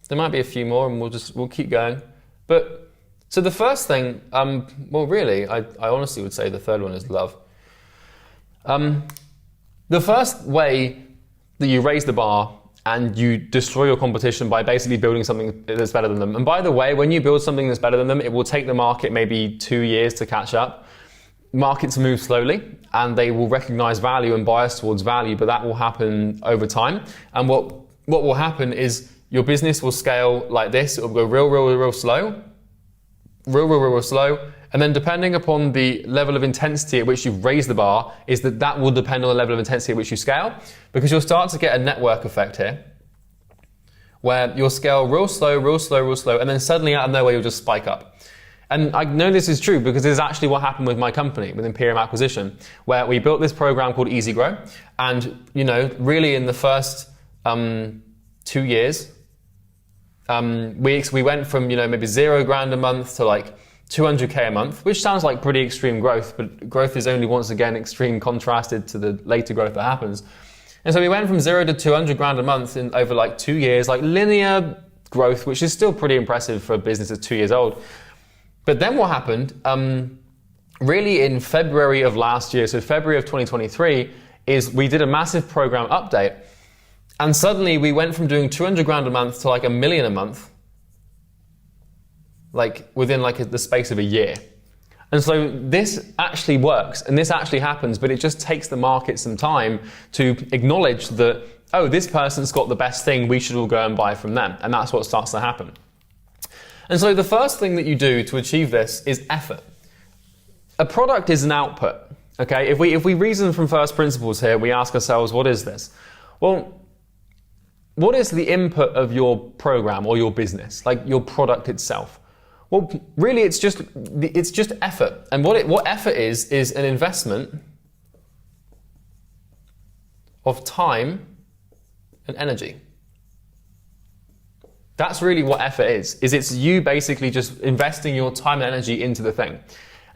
There might be a few more and we'll keep going. But so the first thing, well really, I honestly would say the third one is love. The first way that you raise the bar and you destroy your competition by basically building something that's better than them. And by the way, when you build something that's better than them, it will take the market maybe 2 years to catch up. Markets move slowly and they will recognize value and bias towards value, but that will happen over time. And what will happen is your business will scale like this. It will go real slow, real slow. And then depending upon the level of intensity at which you've raised the bar, is that will depend on the level of intensity at which you scale, because you'll start to get a network effect here, where you'll scale real slow, and then suddenly out of nowhere you'll just spike up. And I know this is true because this is actually what happened with my company, with Imperium Acquisition, where we built this program called Easy Grow. And, really in the first 2 years, we went from, maybe $0,000 a month to like 200K a month, which sounds like pretty extreme growth, but growth is only once again extreme contrasted to the later growth that happens. And so we went from 0 to 200 grand a month in over like 2 years, like linear growth, which is still pretty impressive for a business that's 2 years old. But then what happened, really in February of last year, so February of 2023, is we did a massive program update. And suddenly we went from doing 200 grand a month to like $1 million a month, like within like the space of a year. And so this actually works and this actually happens, but it just takes the market some time to acknowledge that, oh, this person's got the best thing, we should all go and buy from them. And that's what starts to happen. And so the first thing that you do to achieve this is effort. A product is an output, okay? If we reason from first principles here, we ask ourselves, what is this? Well, what is the input of your program or your business, like your product itself? Well, really, it's just effort. And what effort is an investment of time and energy. That's really what effort is it's you basically just investing your time and energy into the thing.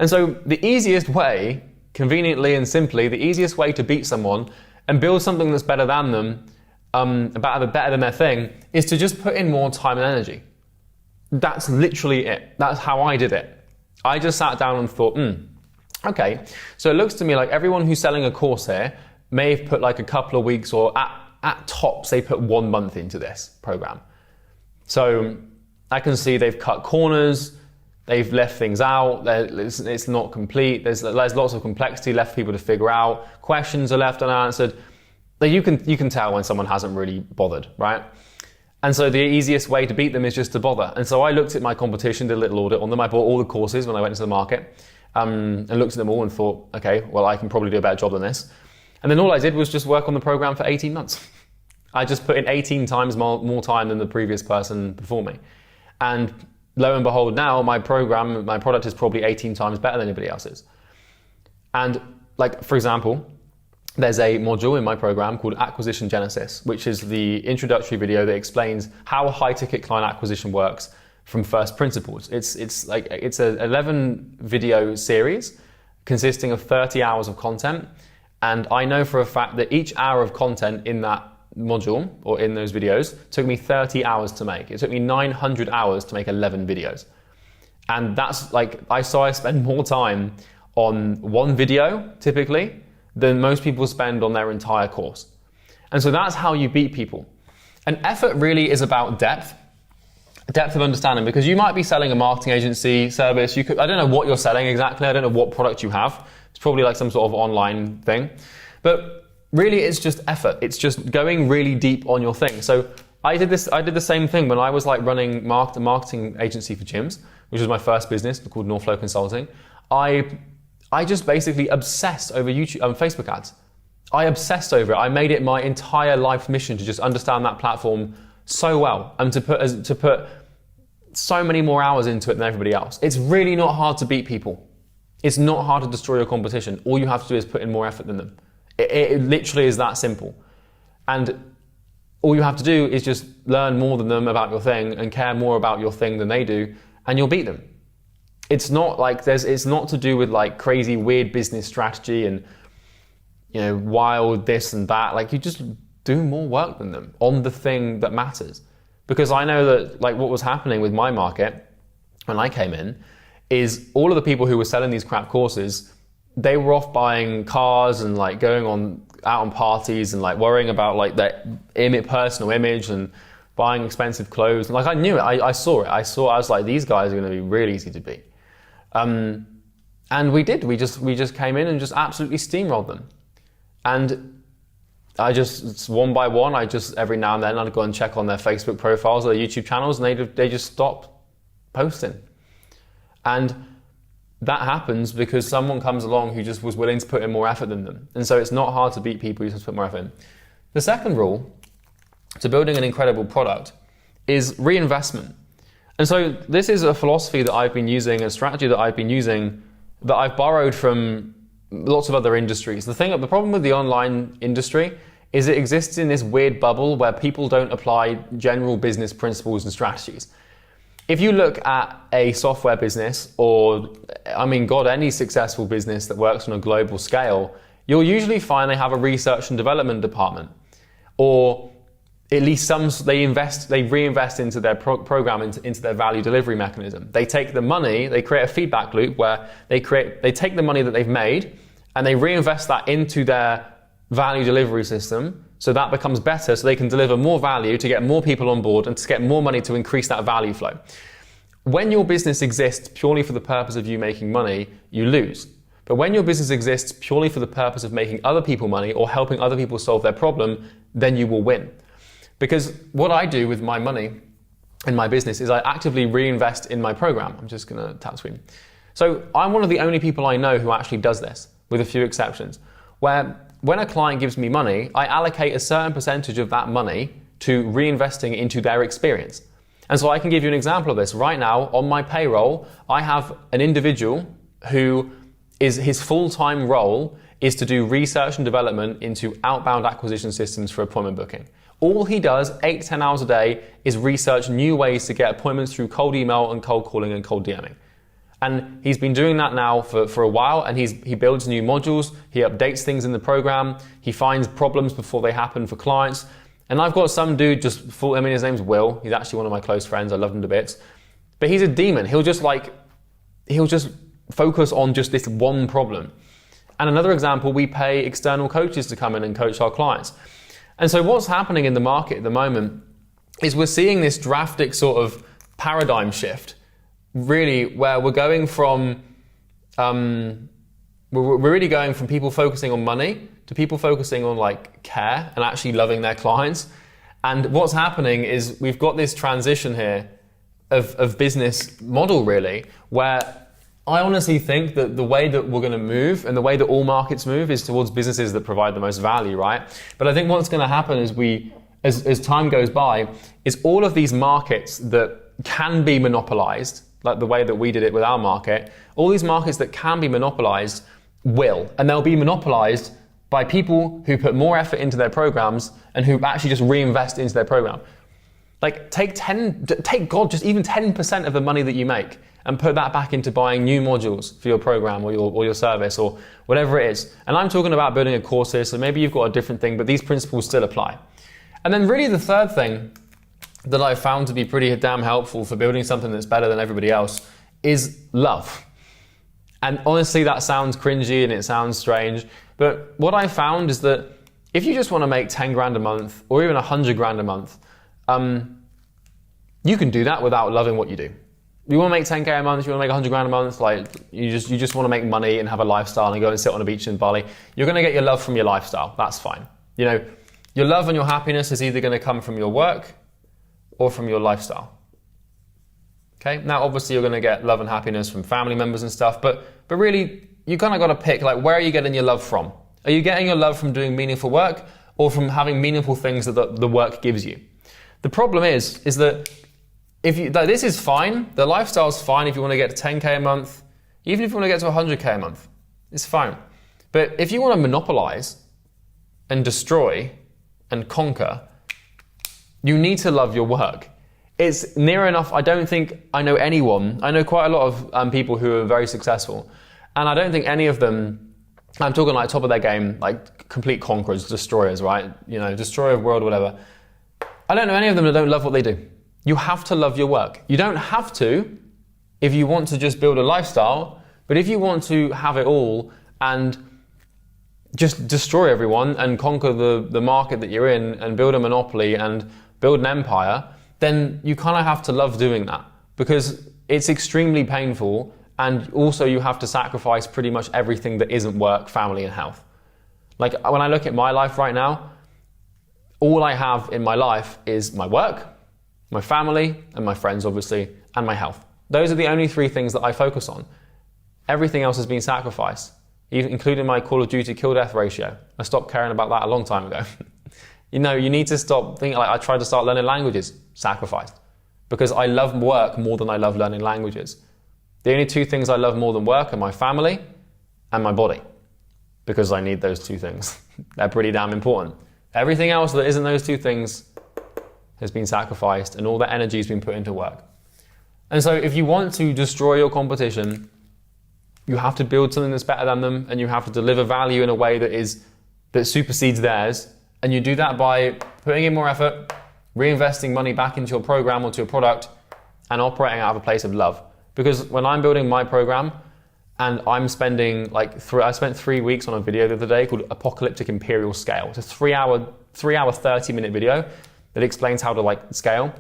And so the easiest way, conveniently and simply, the easiest way to beat someone and build something that's better than them, better than their thing, is to just put in more time and energy. That's literally it. That's how I did it. I just sat down and thought, okay, so it looks to me like everyone who's selling a course here may have put like a couple of weeks, or at tops, they put 1 month into this program. So I can see they've cut corners, they've left things out, it's not complete, there's lots of complexity left for people to figure out, questions are left unanswered. You can tell when someone hasn't really bothered, right? And so the easiest way to beat them is just to bother. And so I looked at my competition, did a little audit on them. I bought all the courses when I went into the market, and looked at them all and thought, okay, well, I can probably do a better job than this. And then all I did was just work on the program for 18 months. I just put in 18 times more time than the previous person before me. And lo and behold, now my product is probably 18 times better than anybody else's. And like, for example, there's a module in my program called Acquisition Genesis, which is the introductory video that explains how high-ticket client acquisition works from first principles. It's an 11 video series consisting of 30 hours of content. And I know for a fact that each hour of content in that module or in those videos took me 30 hours to make. It took me 900 hours to make 11 videos. And that's like, I spend more time on one video typically than most people spend on their entire course. And so that's how you beat people. And effort really is about depth of understanding, because you might be selling a marketing agency service. I don't know what you're selling exactly. I don't know what product you have. It's probably like some sort of online thing. But really it's just effort. It's just going really deep on your thing. So I did the same thing when I was like running a marketing agency for gyms, which was my first business called NorthFlow Consulting. I just basically obsessed over YouTube, Facebook ads. I obsessed over it. I made it my entire life mission to just understand that platform so well and to put so many more hours into it than everybody else. It's really not hard to beat people. It's not hard to destroy your competition. All you have to do is put in more effort than them. It literally is that simple. And all you have to do is just learn more than them about your thing and care more about your thing than they do, and you'll beat them. It's not like it's not to do with like crazy weird business strategy and, you know, wild this and that. Like, you just do more work than them on the thing that matters. Because I know that like what was happening with my market when I came in is all of the people who were selling these crap courses, they were off buying cars and like going out on parties and like worrying about like their personal image and buying expensive clothes. And like, I knew it. I saw it. I was like, these guys are going to be really easy to beat. And we did. We just came in and just absolutely steamrolled them. And I just, one by one, every now and then I'd go and check on their Facebook profiles or their YouTube channels, and they just stopped posting. And that happens because someone comes along who just was willing to put in more effort than them. And so it's not hard to beat people, you just put more effort in. The second rule to building an incredible product is reinvestment. And so this is a philosophy that I've been using, a strategy that I've been using, that I've borrowed from lots of other industries. The problem with the online industry is it exists in this weird bubble where people don't apply general business principles and strategies. If you look at a software business, or any successful business that works on a global scale, you'll usually find they have a research and development department, or at least they reinvest into their program, into their value delivery mechanism. They take the money, they create a feedback loop where they take the money that they've made and they reinvest that into their value delivery system, so that becomes better, so they can deliver more value to get more people on board and to get more money to increase that value flow. When your business exists purely for the purpose of you making money, you lose. But when your business exists purely for the purpose of making other people money or helping other people solve their problem, then you will win. Because what I do with my money in my business is I actively reinvest in my program. I'm just gonna tap screen. So I'm one of the only people I know who actually does this, with a few exceptions, where when a client gives me money, I allocate a certain percentage of that money to reinvesting into their experience. And so I can give you an example of this. Right now, on my payroll, I have an individual who his full-time role is to do research and development into outbound acquisition systems for appointment booking. All he does, 8 to 10 hours a day, is research new ways to get appointments through cold email and cold calling and cold DMing. And he's been doing that now for a while, and he builds new modules, he updates things in the program, he finds problems before they happen for clients. And I've got some dude his name's Will, he's actually one of my close friends, I love him to bits. But he's a demon, he'll just focus on just this one problem. And another example, we pay external coaches to come in and coach our clients. And so what's happening in the market at the moment is we're seeing this drastic sort of paradigm shift, really, where we're going from, we're really going from people focusing on money to people focusing on like care and actually loving their clients. And what's happening is we've got this transition here of business model, really, where I honestly think that the way that we're going to move and the way that all markets move is towards businesses that provide the most value, right? But I think what's going to happen is as time goes by is all of these markets that can be monopolized, like the way that we did it with our market, all these markets that can be monopolized and they'll be monopolized by people who put more effort into their programs and who actually just reinvest into their program. Like take God, just even 10% of the money that you make and put that back into buying new modules for your program or your service or whatever it is. And I'm talking about building a course here, so maybe you've got a different thing, but these principles still apply. And then really the third thing that I found to be pretty damn helpful for building something that's better than everybody else is love. And honestly, that sounds cringy and it sounds strange, but what I found is that if you just want to make 10 grand a month or even 100 grand a month, you can do that without loving what you do. You want to make 10k a month, you want to make 100 grand a month, like you just want to make money and have a lifestyle and go and sit on a beach in Bali, you're going to get your love from your lifestyle. That's fine. You know, your love and your happiness is either going to come from your work or from your lifestyle. Okay, now obviously you're going to get love and happiness from family members and stuff, but really you kind of got to pick, like, where are you getting your love from? Are you getting your love from doing meaningful work or from having meaningful things that the work gives you? The problem is that this is fine, the lifestyle's fine if you want to get to 10k a month, even if you want to get to 100k a month, it's fine. But if you want to monopolize and destroy and conquer, you need to love your work. It's near enough, I don't think I know anyone, I know quite a lot of people who are very successful, and I don't think any of them, I'm talking like top of their game, like complete conquerors, destroyers, right? You know, destroyer of world, whatever. I don't know any of them that don't love what they do. You have to love your work. You don't have to if you want to just build a lifestyle, but if you want to have it all and just destroy everyone and conquer the market that you're in and build a monopoly and build an empire, then you kind of have to love doing that because it's extremely painful, and also you have to sacrifice pretty much everything that isn't work, family, and health. Like when I look at my life right now, all I have in my life is my work, my family, and my friends, obviously, and my health. Those are the only three things that I focus on. Everything else has been sacrificed, even including my Call of Duty kill-death ratio. I stopped caring about that a long time ago. You know, you need to stop thinking, like I tried to start learning languages, sacrificed. Because I love work more than I love learning languages. The only two things I love more than work are my family and my body. Because I need those two things. They're pretty damn important. Everything else that isn't those two things has been sacrificed and all that energy has been put into work. And so if you want to destroy your competition, you have to build something that's better than them, and you have to deliver value in a way that supersedes theirs. And you do that by putting in more effort, reinvesting money back into your program or to your product, and operating out of a place of love. Because when I'm building my program and I'm spending I spent 3 weeks on a video the other day called Apocalyptic Imperial Scale. It's a 3 hour 30-minute video that explains how to scale.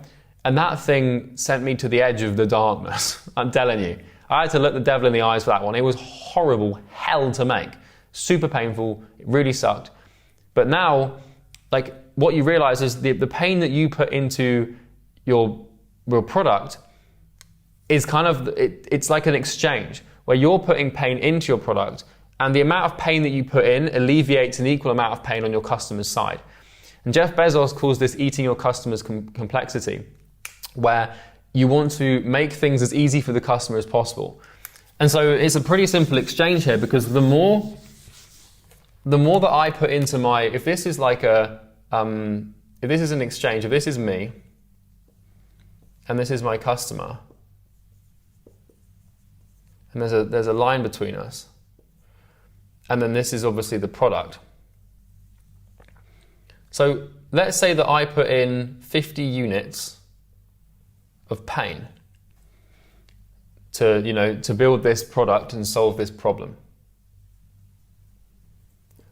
And that thing sent me to the edge of the darkness. I'm telling you. I had to look the devil in the eyes for that one. It was horrible hell to make. Super painful. It really sucked. But now, what you realize is the pain that you put into your product is it's like an exchange where you're putting pain into your product, and the amount of pain that you put in alleviates an equal amount of pain on your customer's side. And Jeff Bezos calls this eating your customer's complexity, where you want to make things as easy for the customer as possible. And so it's a pretty simple exchange here, because the more that I put into if this is if this is an exchange, if this is me, and this is my customer, and there's a line between us, and then this is obviously the product. So let's say that I put in 50 units of pain to build this product and solve this problem.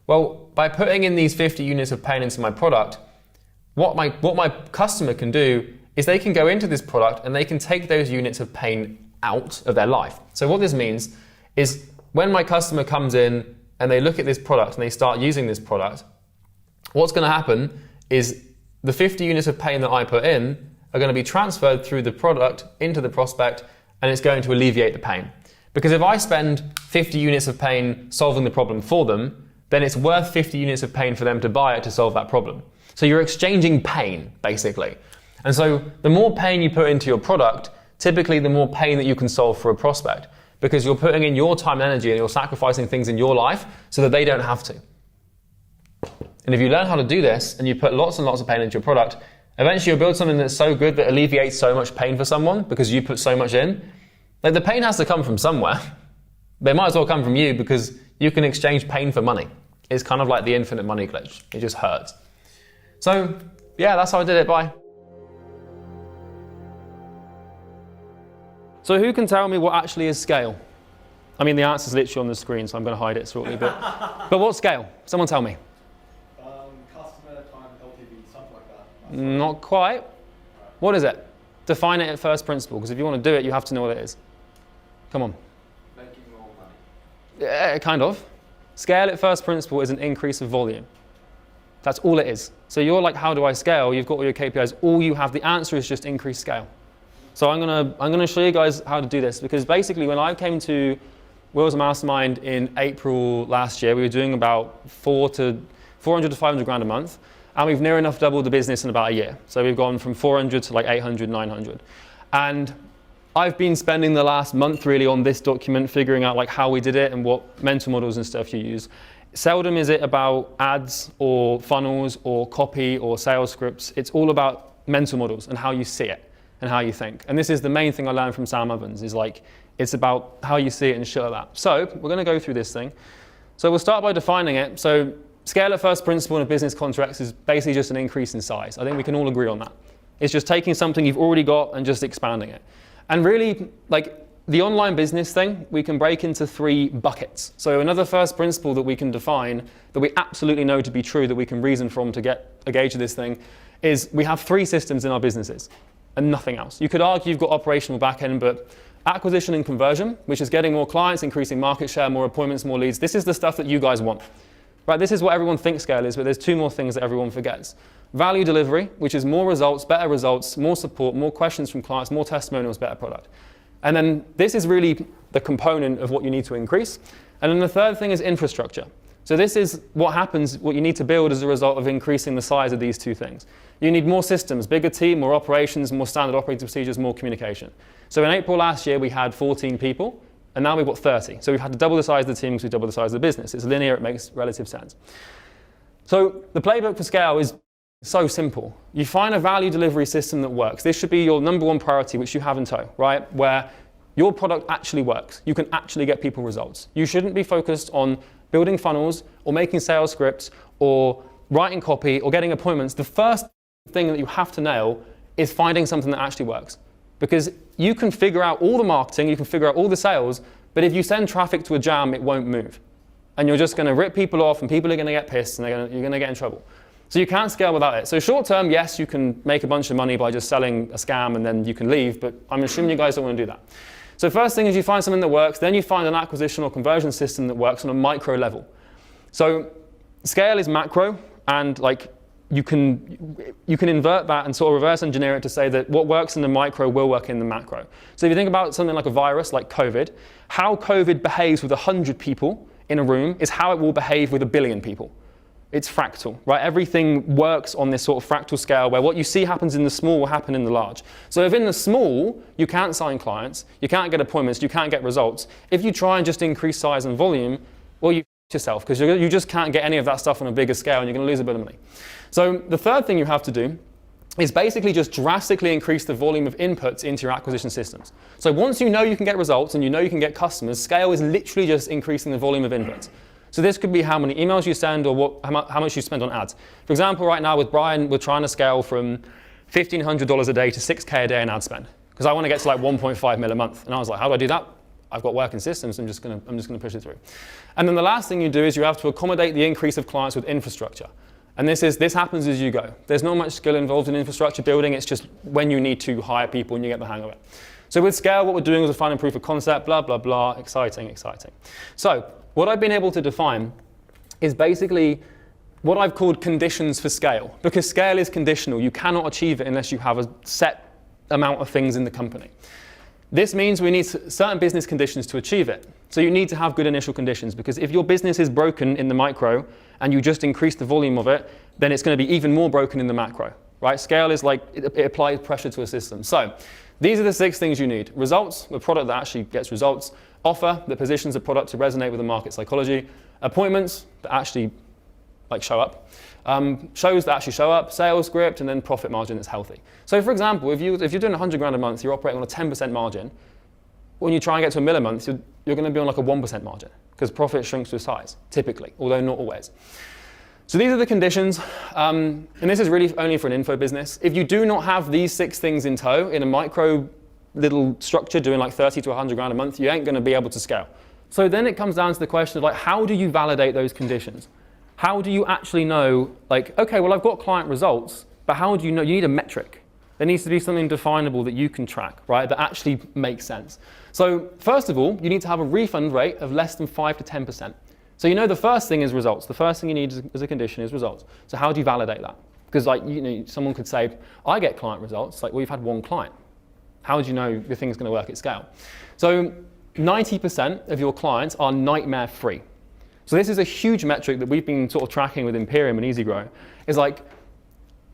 Well, by putting in these 50 units of pain into my product, what my customer can do is they can go into this product and they can take those units of pain out of their life. So what this means is when my customer comes in and they look at this product and they start using this product, what's going to happen is the 50 units of pain that I put in are going to be transferred through the product into the prospect, and it's going to alleviate the pain. Because if I spend 50 units of pain solving the problem for them, then it's worth 50 units of pain for them to buy it to solve that problem. So you're exchanging pain, basically. And so the more pain you put into your product, typically the more pain that you can solve for a prospect, because you're putting in your time and energy and you're sacrificing things in your life so that they don't have to. And if you learn how to do this and you put lots and lots of pain into your product, eventually you'll build something that's so good that alleviates so much pain for someone because you put so much in. Like, the pain has to come from somewhere. They might as well come from you, because you can exchange pain for money. It's kind of like the infinite money glitch. It just hurts. So yeah, that's how I did it. Bye. So who can tell me what actually is scale? I mean, the answer's literally on the screen, so I'm going to hide it shortly. But what's scale? Someone tell me. Customer time LTV, something like that. Not quite. What is it? Define it at first principle, because if you want to do it, you have to know what it is. Come on. Making more money. Yeah, kind of. Scale at first principle is an increase of volume. That's all it is. So you're like, how do I scale? You've got all your KPIs. All you have, the answer is just increase scale. So I'm gonna show you guys how to do this, because basically when I came to Will's Mastermind in April last year, we were doing about 400 to 500 grand a month, and we've near enough doubled the business in about a year. So we've gone from 400 to like 800, 900. And I've been spending the last month really on this document, figuring out like how we did it and what mental models and stuff you use. Seldom is it about ads or funnels or copy or sales scripts. It's all about mental models and how you see it and how you think. And this is the main thing I learned from Sam Ovens, is like, it's about how you see it and shit like that. So we're going to go through this thing. So we'll start by defining it. So scale at first principle in a business contract is basically just an increase in size. I think we can all agree on that. It's just taking something you've already got and just expanding it. And really, like the online business thing, we can break into 3 buckets. So another first principle that we can define, that we absolutely know to be true, that we can reason from to get a gauge of this thing, is we have 3 systems in our businesses and nothing else. You could argue you've got operational backend, but acquisition and conversion, which is getting more clients, increasing market share, more appointments, more leads. This is the stuff that you guys want, right? This is what everyone thinks scale is, but there's 2 more things that everyone forgets. Value delivery, which is more results, better results, more support, more questions from clients, more testimonials, better product. And then this is really the component of what you need to increase. And then the third thing is infrastructure. So this is what happens, what you need to build as a result of increasing the size of these 2 things. You need more systems, bigger team, more operations, more standard operating procedures, more communication. So in April last year, we had 14 people, and now we've got 30. So we've had to double the size of the team because we doubled the size of the business. It's linear, it makes relative sense. So the playbook for scale is so simple. You find a value delivery system that works. This should be your number 1 priority, which you have in tow, right? Where your product actually works. You can actually get people results. You shouldn't be focused on building funnels or making sales scripts or writing copy or getting appointments. The first thing that you have to nail is finding something that actually works. Because you can figure out all the marketing, you can figure out all the sales, but if you send traffic to a jam, it won't move. And you're just going to rip people off, and people are going to get pissed, and you're going to get in trouble. So you can't scale without it. So short term, yes, you can make a bunch of money by just selling a scam and then you can leave, but I'm assuming you guys don't want to do that. So first thing is you find something that works, then you find an acquisition or conversion system that works on a micro level. So scale is macro, and like you can invert that and sort of reverse engineer it to say that what works in the micro will work in the macro. So if you think about something like a virus, like COVID, how COVID behaves with 100 people in a room is how it will behave with 1 billion people. It's fractal, right? Everything works on this sort of fractal scale where what you see happens in the small will happen in the large. So if in the small, you can't sign clients, you can't get appointments, you can't get results, if you try and just increase size and volume, well, you f*** yourself, because you just can't get any of that stuff on a bigger scale and you're going to lose a bit of money. So the third thing you have to do is basically just drastically increase the volume of inputs into your acquisition systems. So once you know you can get results and you know you can get customers, scale is literally just increasing the volume of inputs. So this could be how many emails you send or how much you spend on ads. For example, right now with Brian, we're trying to scale from $1,500 a day to $6K a day in ad spend, because I want to get to like 1.5 mil a month. And I was like, how do I do that? I've got working systems, I'm just going to push it through. And then the last thing you do is you have to accommodate the increase of clients with infrastructure. And this happens as you go. There's not much skill involved in infrastructure building, it's just when you need to hire people and you get the hang of it. So with scale, what we're doing is we're finding proof of concept, blah, blah, blah, exciting, exciting. So what I've been able to define is basically what I've called conditions for scale, because scale is conditional. You cannot achieve it unless you have a set amount of things in the company. This means we need certain business conditions to achieve it. So you need to have good initial conditions, because if your business is broken in the micro and you just increase the volume of it, then it's going to be even more broken in the macro, right? Scale is like, it applies pressure to a system. So these are the 6 things you need. Results, a product that actually gets results. Offer, that positions a product to resonate with the market psychology. Appointments, that actually like show up. Shows that actually show up. Sales script, and then profit margin that's healthy. So for example, if you're doing 100 grand a month, you're operating on a 10% margin. When you try and get to $1 million a month, you're going to be on like a 1% margin, because profit shrinks with size, typically, although not always. So these are the conditions, and this is really only for an info business. If you do not have these 6 things in tow in a micro little structure doing like 30 to 100 grand a month, you ain't going to be able to scale. So then it comes down to the question of like, how do you validate those conditions? How do you actually know, like, okay, well, I've got client results, but how do you know? You need a metric. There needs to be something definable that you can track, right, that actually makes sense. So first of all, you need to have a refund rate of less than 5 to 10%. So you know the first thing is results. The first thing you need as a condition is results. So how do you validate that? Because like, you know, someone could say, I get client results. Like, well, you've had 1 client. How do you know your thing's going to work at scale? So 90% of your clients are nightmare free. So this is a huge metric that we've been sort of tracking with Imperium and EasyGrow. Is like,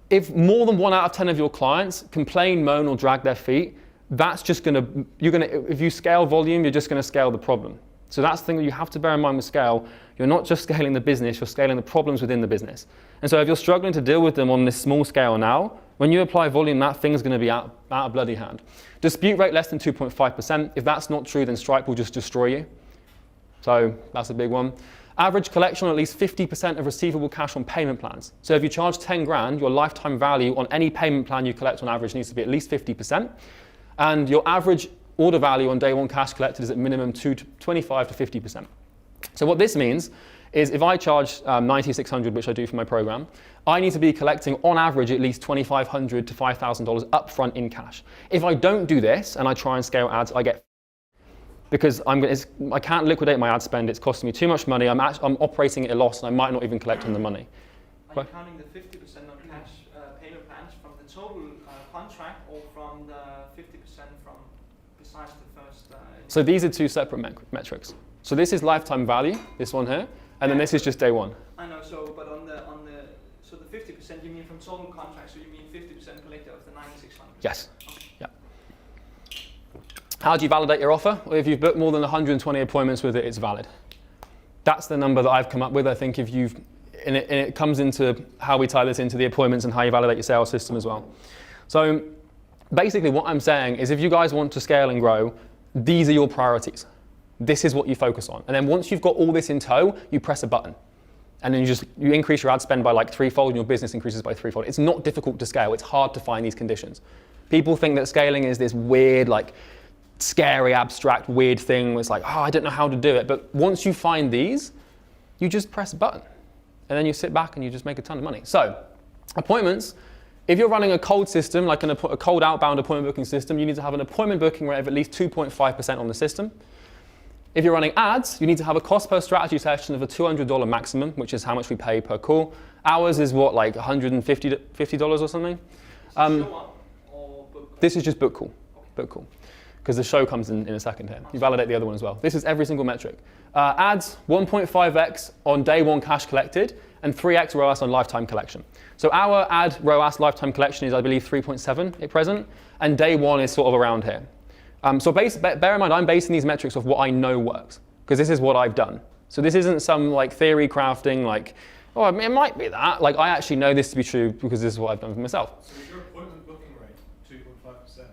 if more than 1 out of 10 of your clients complain, moan, or drag their feet, that's just if you scale volume, you're just going to scale the problem. So that's the thing that you have to bear in mind with scale. You're not just scaling the business, you're scaling the problems within the business. And so if you're struggling to deal with them on this small scale now, when you apply volume, that thing's going to be out of bloody hand. Dispute rate less than 2.5%. If that's not true, then Stripe will just destroy you. So that's a big one. Average collection on at least 50% of receivable cash on payment plans. So if you charge 10 grand, your lifetime value on any payment plan you collect on average needs to be at least 50%. And your average order value on day 1 cash collected is at minimum 25 to 50%. So what this means is if I charge $9,600, which I do for my program, I need to be collecting on average at least $2,500 to $5,000 upfront in cash. If I don't do this and I try and scale ads, I get, because I can't liquidate my ad spend. It's costing me too much money. I'm operating at a loss, and I might not even collect on the money. Are you counting the 50% on cash payment plans from the total contract, or from the 50% from besides the first? So these are 2 separate metrics. So this is lifetime value, this one here, and then this is just day 1. I know. So, but so the 50% you mean from total contract? So you mean 50% collected of the 9,600? Yes. Okay. Yeah. How do you validate your offer? Well, if you've booked more than 120 appointments with it, it's valid. That's the number that I've come up with. I think if you've, and it comes into how we tie this into the appointments and how you validate your sales system as well. So basically what I'm saying is if you guys want to scale and grow, these are your priorities. This is what you focus on. And then once you've got all this in tow, you press a button. And then you increase your ad spend by like 3-fold and your business increases by 3-fold. It's not difficult to scale. It's hard to find these conditions. People think that scaling is this weird, like, scary, abstract, weird thing where it's like, oh, I don't know how to do it. But once you find these, you just press a button. And then you sit back and you just make a ton of money. So, appointments, if you're running a cold system, like a cold outbound appointment booking system, you need to have an appointment booking rate of at least 2.5% on the system. If you're running ads, you need to have a cost per strategy session of a $200 maximum, which is how much we pay per call. Ours is what, like $150 or something? This is just book call. Book call. Because the show comes in a second here. You validate the other one as well. This is every single metric. Ads, 1.5x on day 1 cash collected, and 3x ROAS on lifetime collection. So our ad ROAS lifetime collection is, I believe, 3.7 at present, and day 1 is sort of around here. So bear in mind, I'm basing these metrics off what I know works, because this is what I've done. So this isn't some like theory crafting, like, oh, it might be that. Like, I actually know this to be true because this is what I've done for myself. So is your appointment booking rate 2.5%?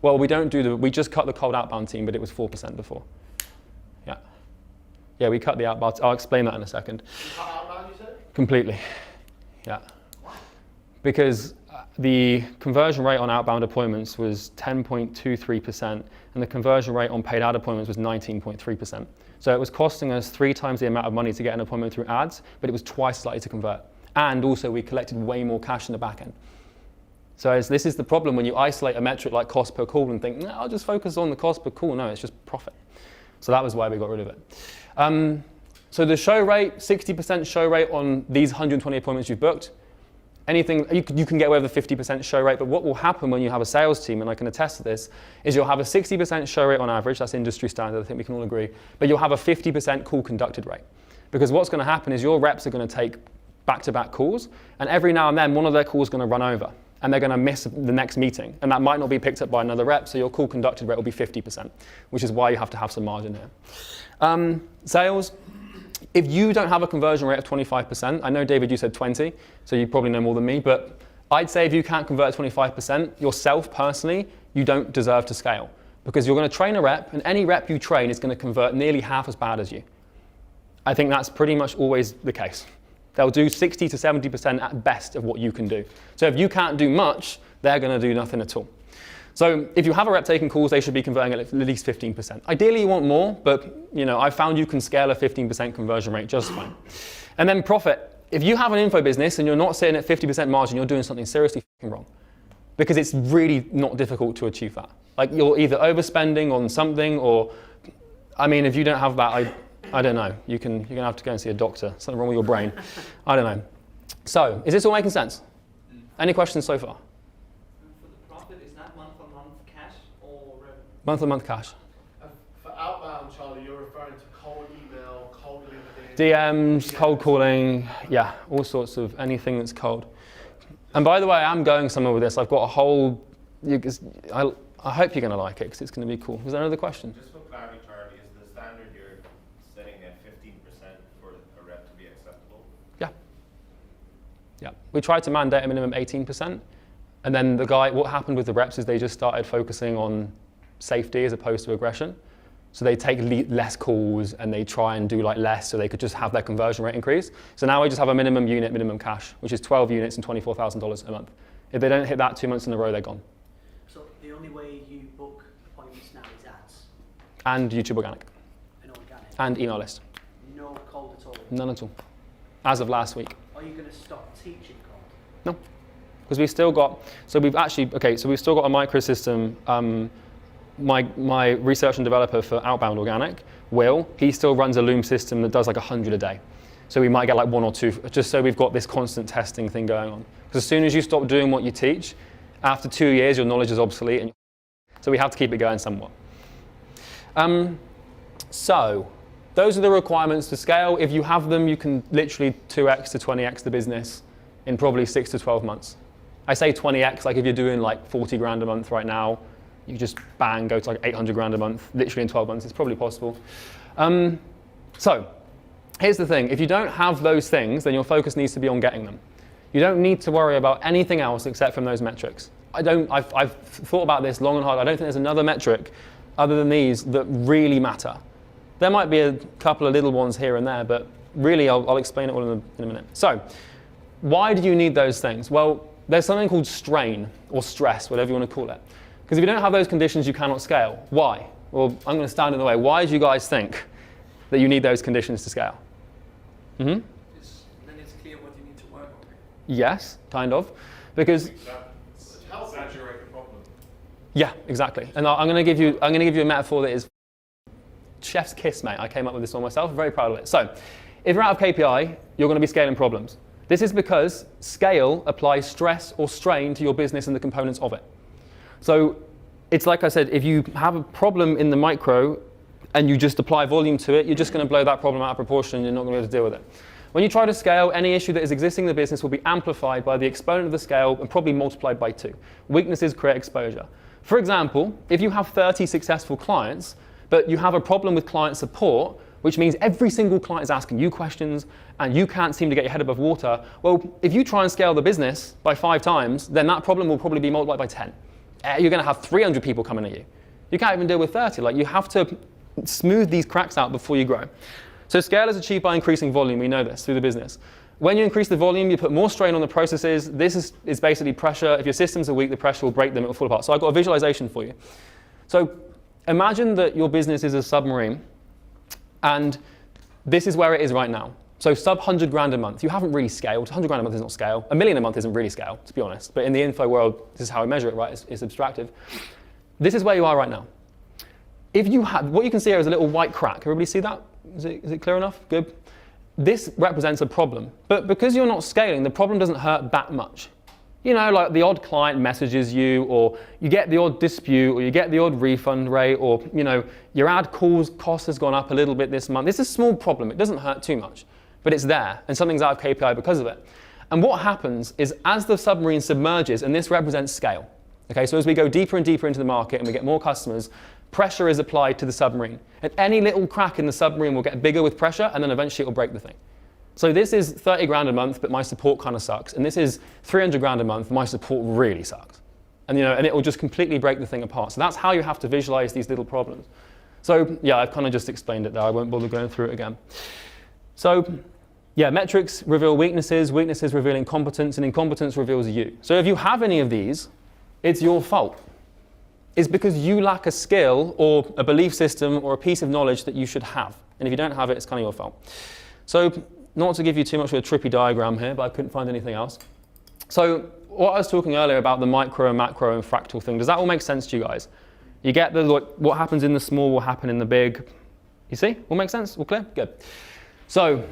Well, we just cut the cold outbound team, but it was 4% before. Yeah. Yeah, we cut the outbound. I'll explain that in a second. You cut outbound, you said? Completely. Yeah. What? Because the conversion rate on outbound appointments was 10.23%, and the conversion rate on paid ad appointments was 19.3%. So it was costing us 3 times the amount of money to get an appointment through ads, but it was twice as likely to convert. And also we collected way more cash in the back end. So this is the problem when you isolate a metric like cost per call and think, no, I'll just focus on the cost per call. No, it's just profit. So that was why we got rid of it. So the show rate, 60% show rate on these 120 appointments you've booked. anything, you can get away with a 50% show rate, but what will happen when you have a sales team, and I can attest to this, is you'll have a 60% show rate on average, that's industry standard, I think we can all agree, but you'll have a 50% call conducted rate. Because what's going to happen is your reps are going to take back-to-back calls, and every now and then one of their calls is going to run over, and they're going to miss the next meeting, and that might not be picked up by another rep, so your call conducted rate will be 50%, which is why you have to have some margin here. Sales, if you don't have a conversion rate of 25%, I know, David, you said 20, so you probably know more than me, but I'd say if you can't convert 25%, yourself personally, you don't deserve to scale, because you're going to train a rep, and any rep you train is going to convert nearly half as bad as you. I think that's pretty much always the case. They'll do 60 to 70% at best of what you can do. So if you can't do much, they're going to do nothing at all. So if you have a rep taking calls, they should be converting at least 15%. Ideally, you want more, but I found you can scale a 15% conversion rate just fine. And then profit. If you have an info business and you're not sitting at 50% margin, you're doing something seriously wrong, because it's really not difficult to achieve that. Like, you're either overspending on something, or, if you don't have that, I don't know. You're going to have to go and see a doctor. Something wrong with your brain. I don't know. So, is this all making sense? Any questions so far? For the profit, is that month-on-month cash or revenue? Month-on-month cash. For outbound, Charlie, you're referring to cold email, cold LinkedIn. DMs, cold calling, yeah, all sorts of anything that's cold. And by the way, I'm going somewhere with this. I've got a whole, I hope you're going to like it, because it's going to be cool. Was there another question? Just for clarity, Charlie, is the standard you're setting at 15% for a rep to be acceptable? Yeah. Yeah. We tried to mandate a minimum 18%. And then what happened with the reps is they just started focusing on safety as opposed to aggression. So they take less calls and they try and do less, so they could just have their conversion rate increase. So now we just have a minimum unit, minimum cash, which is 12 units and $24,000 a month. If they don't hit that 2 months in a row, they're gone. So the only way you book appointments now is ads? And YouTube organic. And organic? And email list. No cold at all? None at all. As of last week. Are you going to stop teaching cold? No. Because we've still got, so we've still got a microsystem. My research and developer for outbound organic, Will, he still runs a Loom system that does 100 a day. So we might get 1 or 2, just so we've got this constant testing thing going on. Because as soon as you stop doing what you teach, after 2 years, your knowledge is obsolete. And so we have to keep it going somewhat. So those are the requirements to scale. If you have them, you can literally 2x to 20x the business in probably 6 to 12 months. I say 20x, if you're doing 40 grand a month right now, you just bang, go to 800 grand a month, literally in 12 months. It's probably possible. So here's the thing. If you don't have those things, then your focus needs to be on getting them. You don't need to worry about anything else except from those metrics. I've thought about this long and hard. I don't think there's another metric other than these that really matter. There might be a couple of little ones here and there, but really I'll explain it all in a minute. So why do you need those things? Well, there's something called strain or stress, whatever you want to call it. Because if you don't have those conditions, you cannot scale. Why? Well, I'm going to stand in the way. Why do you guys think that you need those conditions to scale? Then it's clear what you need to work on. Yes, kind of. Because Saturate the problem. yeah, exactly. And I'm going to give you a metaphor that is chef's kiss, mate. I came up with this one myself. I'm very proud of it. So, if you're out of KPI, you're going to be scaling problems. This is because scale applies stress or strain to your business and the components of it. So it's like I said, if you have a problem in the micro and you just apply volume to it, you're just going to blow that problem out of proportion and you're not going to be able to deal with it. When you try to scale, any issue that is existing in the business will be amplified by the exponent of the scale and probably multiplied by 2. Weaknesses create exposure. For example, if you have 30 successful clients, but you have a problem with client support, which means every single client is asking you questions and you can't seem to get your head above water, well, if you try and scale the business by 5 times, then that problem will probably be multiplied by 10. You're going to have 300 people coming at you. You can't even deal with 30. You have to smooth these cracks out before you grow. So scale is achieved by increasing volume. We know this through the business. When you increase the volume, you put more strain on the processes. This is basically pressure. If your systems are weak, the pressure will break them. It will fall apart. So I've got a visualization for you. So imagine that your business is a submarine, and this is where it is right now. So sub 100 grand a month. You haven't really scaled. 100 grand a month is not scale. $1 million a month isn't really scale, to be honest. But in the info world, this is how I measure it, right? It's abstractive. This is where you are right now. If you had, what you can see here is a little white crack. Everybody see that? Is it clear enough? Good. this represents a problem. But because you're not scaling, the problem doesn't hurt that much. You know, like the odd client messages you, or you get the odd dispute, or you get the odd refund rate, or, you know, your ad calls cost has gone up a little bit this month. It's a small problem. It doesn't hurt too much, but it's there, and something's out of KPI because of it. And what happens is as the submarine submerges, and this represents scale, okay, so as we go deeper and deeper into the market and we get more customers, pressure is applied to the submarine. And any little crack in the submarine will get bigger with pressure, and then eventually it will break the thing. So this is 30 grand a month, but my support kind of sucks. And this is 300 grand a month, my support really sucks. And, you know, and it will just completely break the thing apart. So that's how you have to visualize these little problems. So yeah, I've kind of just explained it there. I won't bother going through it again. So yeah, metrics reveal weaknesses, weaknesses reveal incompetence, and incompetence reveals you. So if you have any of these, it's your fault. It's because you lack a skill or a belief system or a piece of knowledge that you should have. And if you don't have it, it's kind of your fault. So not to give you too much of a trippy diagram here, but I couldn't find anything else. So what I was talking earlier about the micro and macro and fractal thing, does that all make sense to you guys? You get the, what happens in the small will happen in the big. You see? All make sense? All clear? Good. So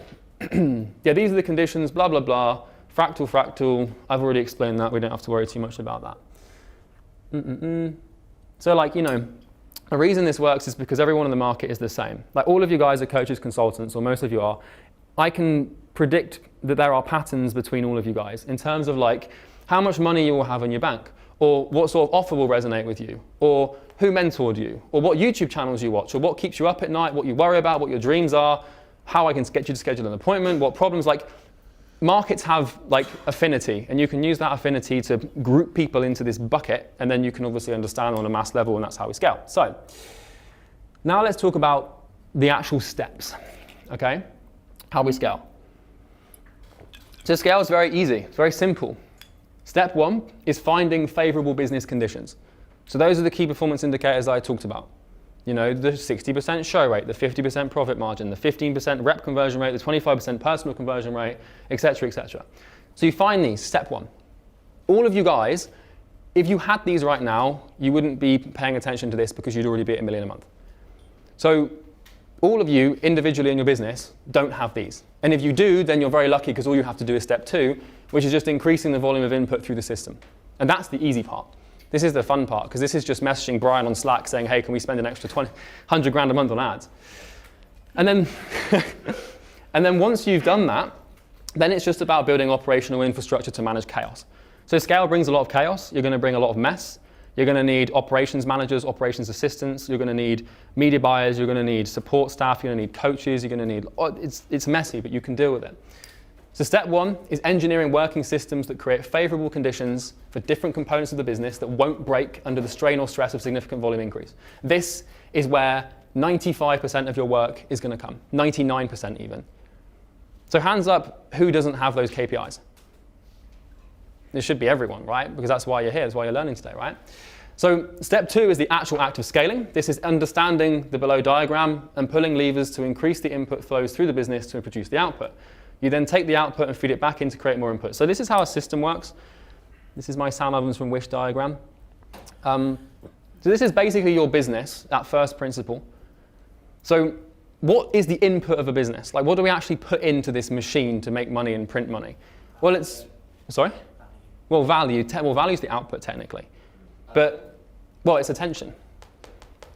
yeah, these are the conditions, blah, blah, blah. Fractal, fractal. I've already explained that. We don't have to worry too much about that. So like, you know, the reason this works is because everyone in the market is the same. Like all of you guys are coaches, consultants, or most of you are. I can predict that there are patterns between all of you guys in terms of like how much money you will have in your bank, or what sort of offer will resonate with you, or who mentored you, or what YouTube channels you watch, or what keeps you up at night, what you worry about, what your dreams are, how I can get you to schedule an appointment, what problems. Like markets have like affinity, and you can use that affinity to group people into this bucket, and then you can obviously understand on a mass level, and that's how we scale. So now let's talk about the actual steps, okay? How we scale. To scale is very easy, it's very simple. Step one is finding favorable business conditions. So those are the key performance indicators I talked about. You know, the 60% show rate, the 50% profit margin, the 15% rep conversion rate, the 25% personal conversion rate, etc., etc. So you find these, step one. All of you guys, if you had these right now, you wouldn't be paying attention to this because you'd already be at $1 million a month. So all of you individually in your business don't have these. And if you do, then you're very lucky because all you have to do is step two, which is just increasing the volume of input through the system. And that's the easy part. This is the fun part because this is just messaging Brian on Slack saying, hey, can we spend an extra 100 grand a month on ads? And then, and then once you've done that, then it's just about building operational infrastructure to manage chaos. So scale brings a lot of chaos. You're going to bring a lot of mess. You're going to need operations managers, operations assistants. You're going to need media buyers. You're going to need support staff. You're going to need coaches. You're going to need, it's messy, but you can deal with it. So step one is engineering working systems that create favorable conditions for different components of the business that won't break under the strain or stress of significant volume increase. This is where 95% of your work is going to come, 99% even. So hands up, who doesn't have those KPIs? This should be everyone, right? Because that's why you're here, that's why you're learning today, right? So step two is the actual act of scaling. This is understanding the below diagram and pulling levers to increase the input flows through the business to produce the output. You then take the output and feed it back in to create more input. So this is how a system works. This is my Sam Evans from Wish diagram. So this is basically your business at first principle. So what is the input of a business? Like what do we actually put into this machine to make money and print money? Well, it's, sorry? Well, value is the output technically. But, well, it's attention.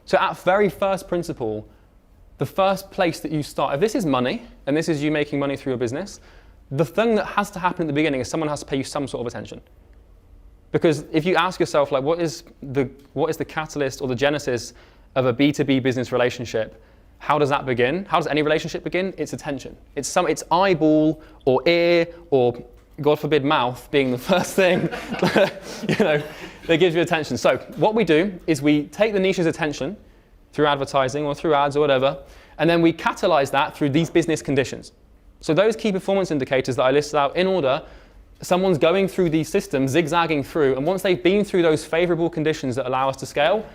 So at very first principle, the first place that you start, if this is money, and this is you making money through your business, the thing that has to happen at the beginning is someone has to pay you some sort of attention. Because if you ask yourself, like, what is the catalyst or the genesis of a B2B business relationship? How does that begin? How does any relationship begin? It's attention. It's eyeball or ear or, God forbid, mouth being the first thing you know, that gives you attention. So what we do is we take the niche's attention through advertising or through ads or whatever, and then we catalyze that through these business conditions. So those key performance indicators that I listed out in order, someone's going through these systems, zigzagging through, and once they've been through those favorable conditions that allow us to scale,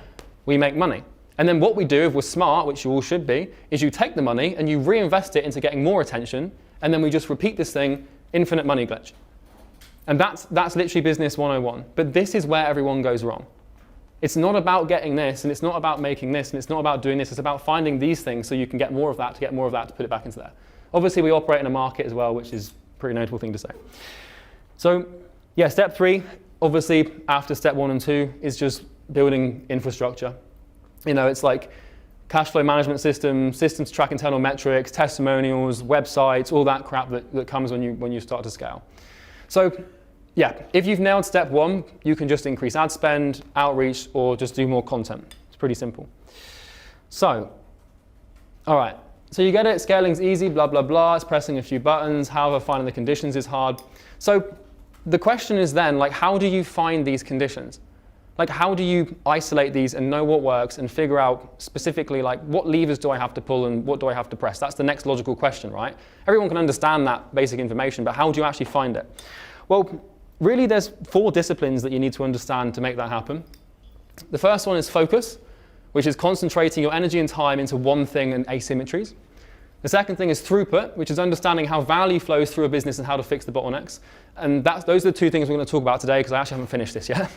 we make money. And then what we do, if we're smart, which you all should be, is you take the money and you reinvest it into getting more attention, and then we just repeat this thing, infinite money glitch. And that's literally business 101. But this is where everyone goes wrong. It's not about getting this, and it's not about making this, and it's not about doing this. It's about finding these things so you can get more of that, to get more of that, to put it back into there. Obviously, we operate in a market as well, which is a pretty notable thing to say. So yeah, step 3, obviously after step 1 and 2 is just building infrastructure. You know, it's like cash flow management systems to track internal metrics, testimonials, websites, all that crap that comes when you start to scale. So yeah, if you've nailed step 1, you can just increase ad spend, outreach, or just do more content. It's pretty simple. So, all right, so you get it, scaling's easy, blah, blah, blah, it's pressing a few buttons, however, finding the conditions is hard. So the question is then, like, how do you find these conditions? Like, how do you isolate these and know what works and figure out specifically, like, what levers do I have to pull and what do I have to press? That's the next logical question, right? Everyone can understand that basic information, but how do you actually find it? Well, really, there's 4 disciplines that you need to understand to make that happen. The first one is focus, which is concentrating your energy and time into one thing and asymmetries. The second thing is throughput, which is understanding how value flows through a business and how to fix the bottlenecks. And those are the 2 things we're going to talk about today, because I actually haven't finished this yet.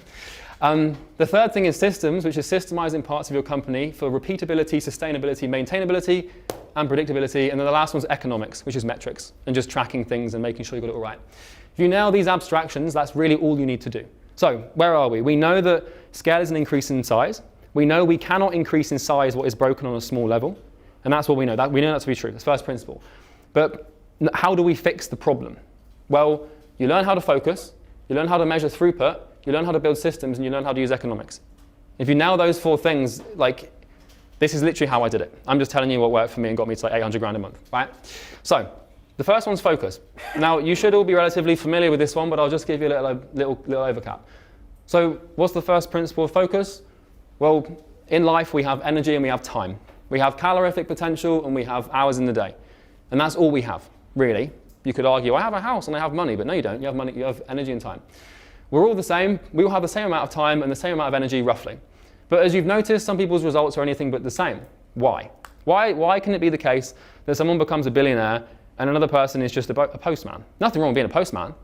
The third thing is systems, which is systemizing parts of your company for repeatability, sustainability, maintainability, and predictability. And then the last one's economics, which is metrics, and just tracking things and making sure you got it all right. If you nail these abstractions, that's really all you need to do. So where are we? We know that scale is an increase in size. We know we cannot increase in size what is broken on a small level. And that's what we know. We know that to be true. That's first principle. But how do we fix the problem? Well, you learn how to focus, you learn how to measure throughput, you learn how to build systems, and you learn how to use economics. If you nail those 4 things, like, this is literally how I did it. I'm just telling you what worked for me and got me to like 800 grand a month, right? So the first one's focus. Now, you should all be relatively familiar with this one, but I'll just give you a little overcap. So what's the first principle of focus? Well, in life, we have energy and we have time. We have calorific potential and we have hours in the day. And that's all we have, really. You could argue, I have a house and I have money, but no, you don't. You have money, you have energy and time. We're all the same. We all have the same amount of time and the same amount of energy, roughly. But as you've noticed, some people's results are anything but the same. Why? Why can it be the case that someone becomes a billionaire and another person is just a postman? Nothing wrong with being a postman.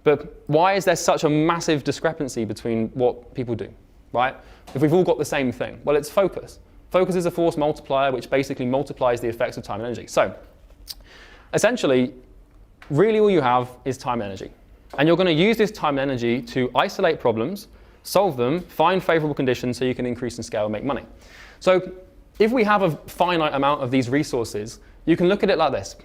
But why is there such a massive discrepancy between what people do, right? If we've all got the same thing. Well, it's focus. Focus is a force multiplier, which basically multiplies the effects of time and energy. So, essentially, really all you have is time and energy. And you're going to use this time and energy to isolate problems, solve them, find favorable conditions so you can increase in scale and make money. So, if we have a finite amount of these resources, you can look at it like this.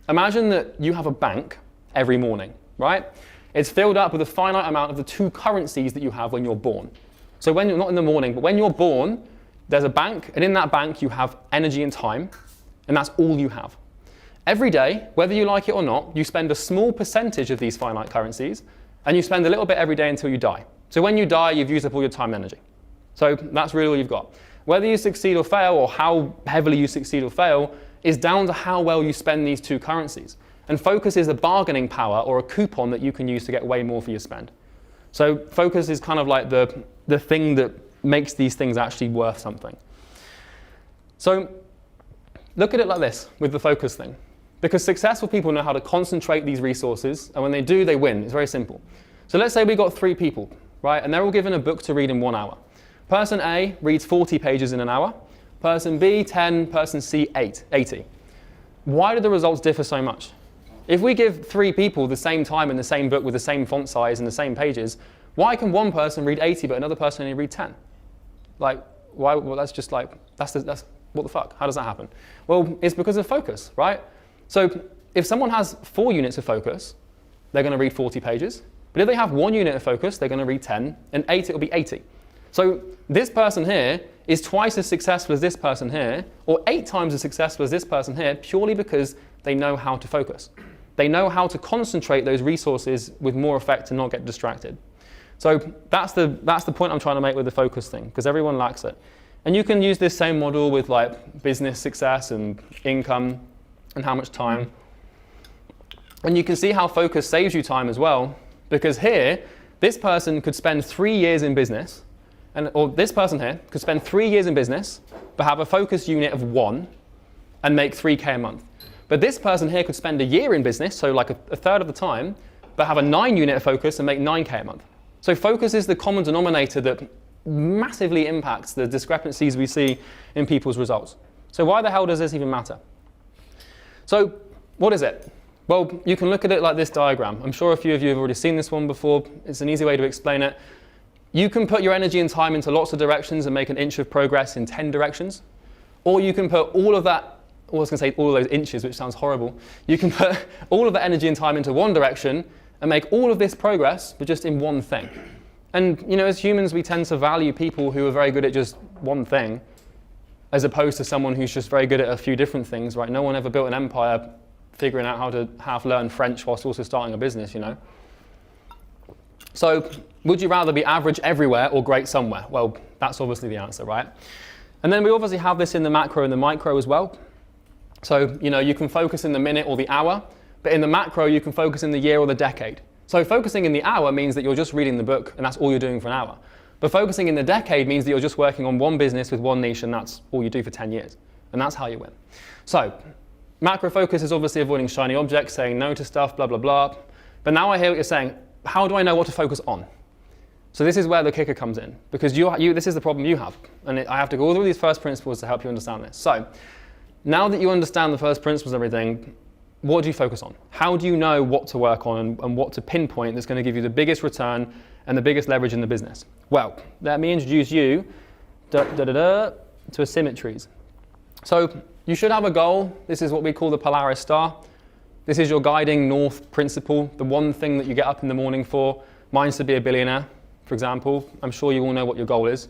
Imagine that you have a bank every morning, right? It's filled up with a finite amount of the 2 currencies that you have when you're born. So when you're not in the morning, but when you're born, there's a bank, and in that bank you have energy and time, and that's all you have. Every day, whether you like it or not, you spend a small percentage of these finite currencies, and you spend a little bit every day until you die. So when you die, you've used up all your time and energy. So that's really all you've got. Whether you succeed or fail, or how heavily you succeed or fail, is down to how well you spend these 2 currencies. And focus is a bargaining power or a coupon that you can use to get way more for your spend. So focus is kind of like the thing that makes these things actually worth something. So look at it like this with the focus thing. Because successful people know how to concentrate these resources, and when they do, they win. It's very simple. So let's say we got 3 people, right? And they're all given a book to read in 1 hour. Person A reads 40 pages in an hour. Person B, 10. Person C, 80. Why do the results differ so much? If we give 3 people the same time and the same book with the same font size and the same pages, why can one person read 80 but another person only read 10? Like, why? Well, that's just like, that's what the fuck? How does that happen? Well, it's because of focus, right? So if someone has 4 units of focus, they're going to read 40 pages. But if they have 1 unit of focus, they're going to read 10, and 8, it'll be 80. So this person here is twice as successful as this person here, or 8 times as successful as this person here, purely because they know how to focus. They know how to concentrate those resources with more effect and not get distracted. So that's the point I'm trying to make with the focus thing, because everyone lacks it. And you can use this same model with like business success and income and how much time. And you can see how focus saves you time as well, because here, this person could spend 3 years in business, or this person here could spend 3 years in business, but have a focus unit of 1 and make 3K a month. But this person here could spend a year in business, so like a third of the time, but have a 9 unit of focus and make 9K a month. So focus is the common denominator that massively impacts the discrepancies we see in people's results. So why the hell does this even matter? So what is it? Well, you can look at it like this diagram. I'm sure a few of you have already seen this one before. It's an easy way to explain it. You can put your energy and time into lots of directions and make an inch of progress in 10 directions. Or you can put all of that, I was going to say all of those inches, which sounds horrible. You can put all of that energy and time into one direction and make all of this progress, but just in one thing. And as humans, we tend to value people who are very good at just one thing, as opposed to someone who's just very good at a few different things, right? No one ever built an empire figuring out how to half learn French whilst also starting a business, So would you rather be average everywhere or great somewhere? Well, that's obviously the answer, right? And then we obviously have this in the macro and the micro as well. So, you can focus in the minute or the hour, but in the macro, you can focus in the year or the decade. So focusing in the hour means that you're just reading the book and that's all you're doing for an hour. But focusing in the decade means that you're just working on one business with one niche and that's all you do for 10 years. And that's how you win. So macro focus is obviously avoiding shiny objects, saying no to stuff, blah, blah, blah. But now I hear what you're saying. How do I know what to focus on? So this is where the kicker comes in, because this is the problem you have. And I have to go through these first principles to help you understand this. So now that you understand the first principles and everything, what do you focus on? How do you know what to work on and what to pinpoint that's going to give you the biggest return and the biggest leverage in the business? Well, let me introduce you to asymmetries. So you should have a goal. This is what we call the Polaris star. This is your guiding north principle, the one thing that you get up in the morning for. Mine's to be a billionaire, for example. I'm sure you all know what your goal is.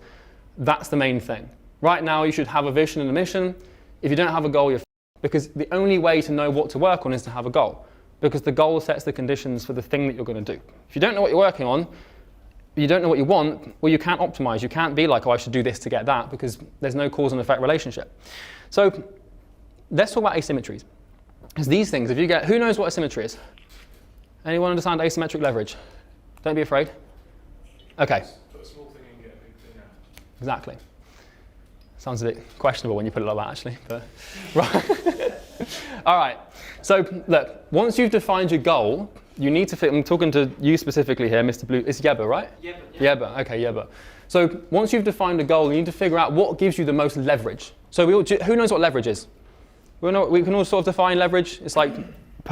That's the main thing. Right now, you should have a vision and a mission. If you don't have a goal, you're because the only way to know what to work on is to have a goal, because the goal sets the conditions for the thing that you're going to do. If you don't know what you're working on, you don't know what you want, well, you can't optimize. You can't be like, oh, I should do this to get that, because there's no cause and effect relationship. So let's talk about asymmetries. Because these things, if you get, who knows what asymmetry is? Anyone understand asymmetric leverage? Don't be afraid. Okay. Put a small thing in, get a big thing out. Exactly. Sounds a bit questionable when you put it like that, actually. But right. All right. So look, once you've defined your goal, you need to fit. I'm talking to you specifically here, Mr. Blue. It's Yeba, right? Yeba. Okay, Yeba. So once you've defined a goal, you need to figure out what gives you the most leverage. So who knows what leverage is? We can all sort of define leverage. It's like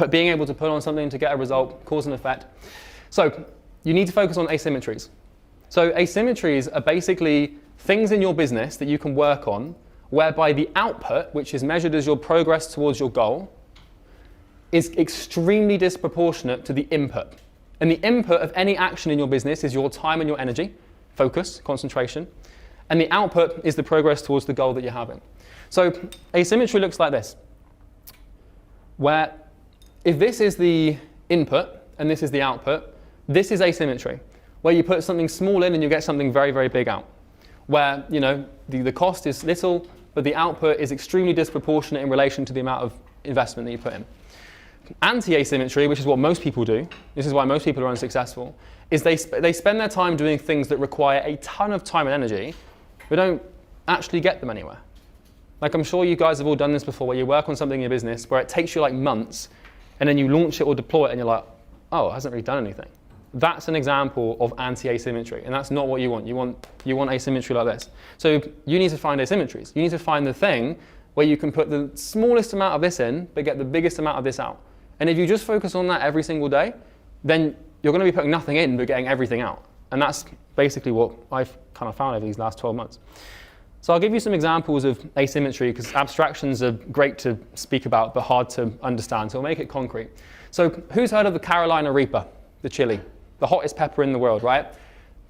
being able to put on something to get a result, cause and effect. So you need to focus on asymmetries. So asymmetries are basically things in your business that you can work on whereby the output, which is measured as your progress towards your goal, is extremely disproportionate to the input. And the input of any action in your business is your time and your energy, focus, concentration. And the output is the progress towards the goal that you're having. So asymmetry looks like this, where if this is the input and this is the output, this is asymmetry, where you put something small in and you get something very, very big out. Where the cost is little, but the output is extremely disproportionate in relation to the amount of investment that you put in. Anti-asymmetry, which is what most people do, this is why most people are unsuccessful, is they spend their time doing things that require a ton of time and energy, but don't actually get them anywhere. Like I'm sure you guys have all done this before, where you work on something in your business where it takes you like months, and then you launch it or deploy it and you're like, oh, it hasn't really done anything. That's an example of anti-asymmetry, and that's not what you want. You want asymmetry like this. So you need to find asymmetries. You need to find the thing where you can put the smallest amount of this in, but get the biggest amount of this out. And if you just focus on that every single day, then you're going to be putting nothing in, but getting everything out. And that's basically what I've kind of found over these last 12 months. So I'll give you some examples of asymmetry, because abstractions are great to speak about, but hard to understand. So we'll make it concrete. So who's heard of the Carolina Reaper, the chili? The hottest pepper in the world, right?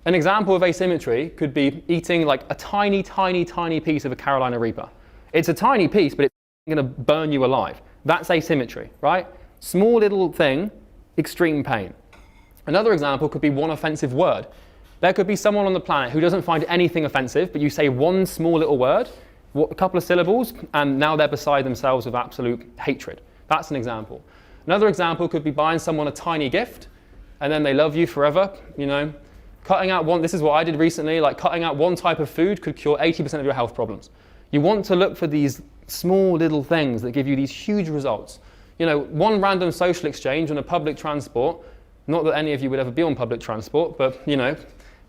An example of asymmetry could be eating like a tiny, tiny, tiny piece of a Carolina Reaper. It's a tiny piece, but it's going to burn you alive. That's asymmetry, right? Small little thing, extreme pain. Another example could be one offensive word. There could be someone on the planet who doesn't find anything offensive, but you say one small little word, a couple of syllables, and now they're beside themselves with absolute hatred. That's an example. Another example could be buying someone a tiny gift, and then they love you forever, Cutting out this is what I did recently, like cutting out one type of food could cure 80% of your health problems. You want to look for these small little things that give you these huge results. One random social exchange on a public transport, not that any of you would ever be on public transport, but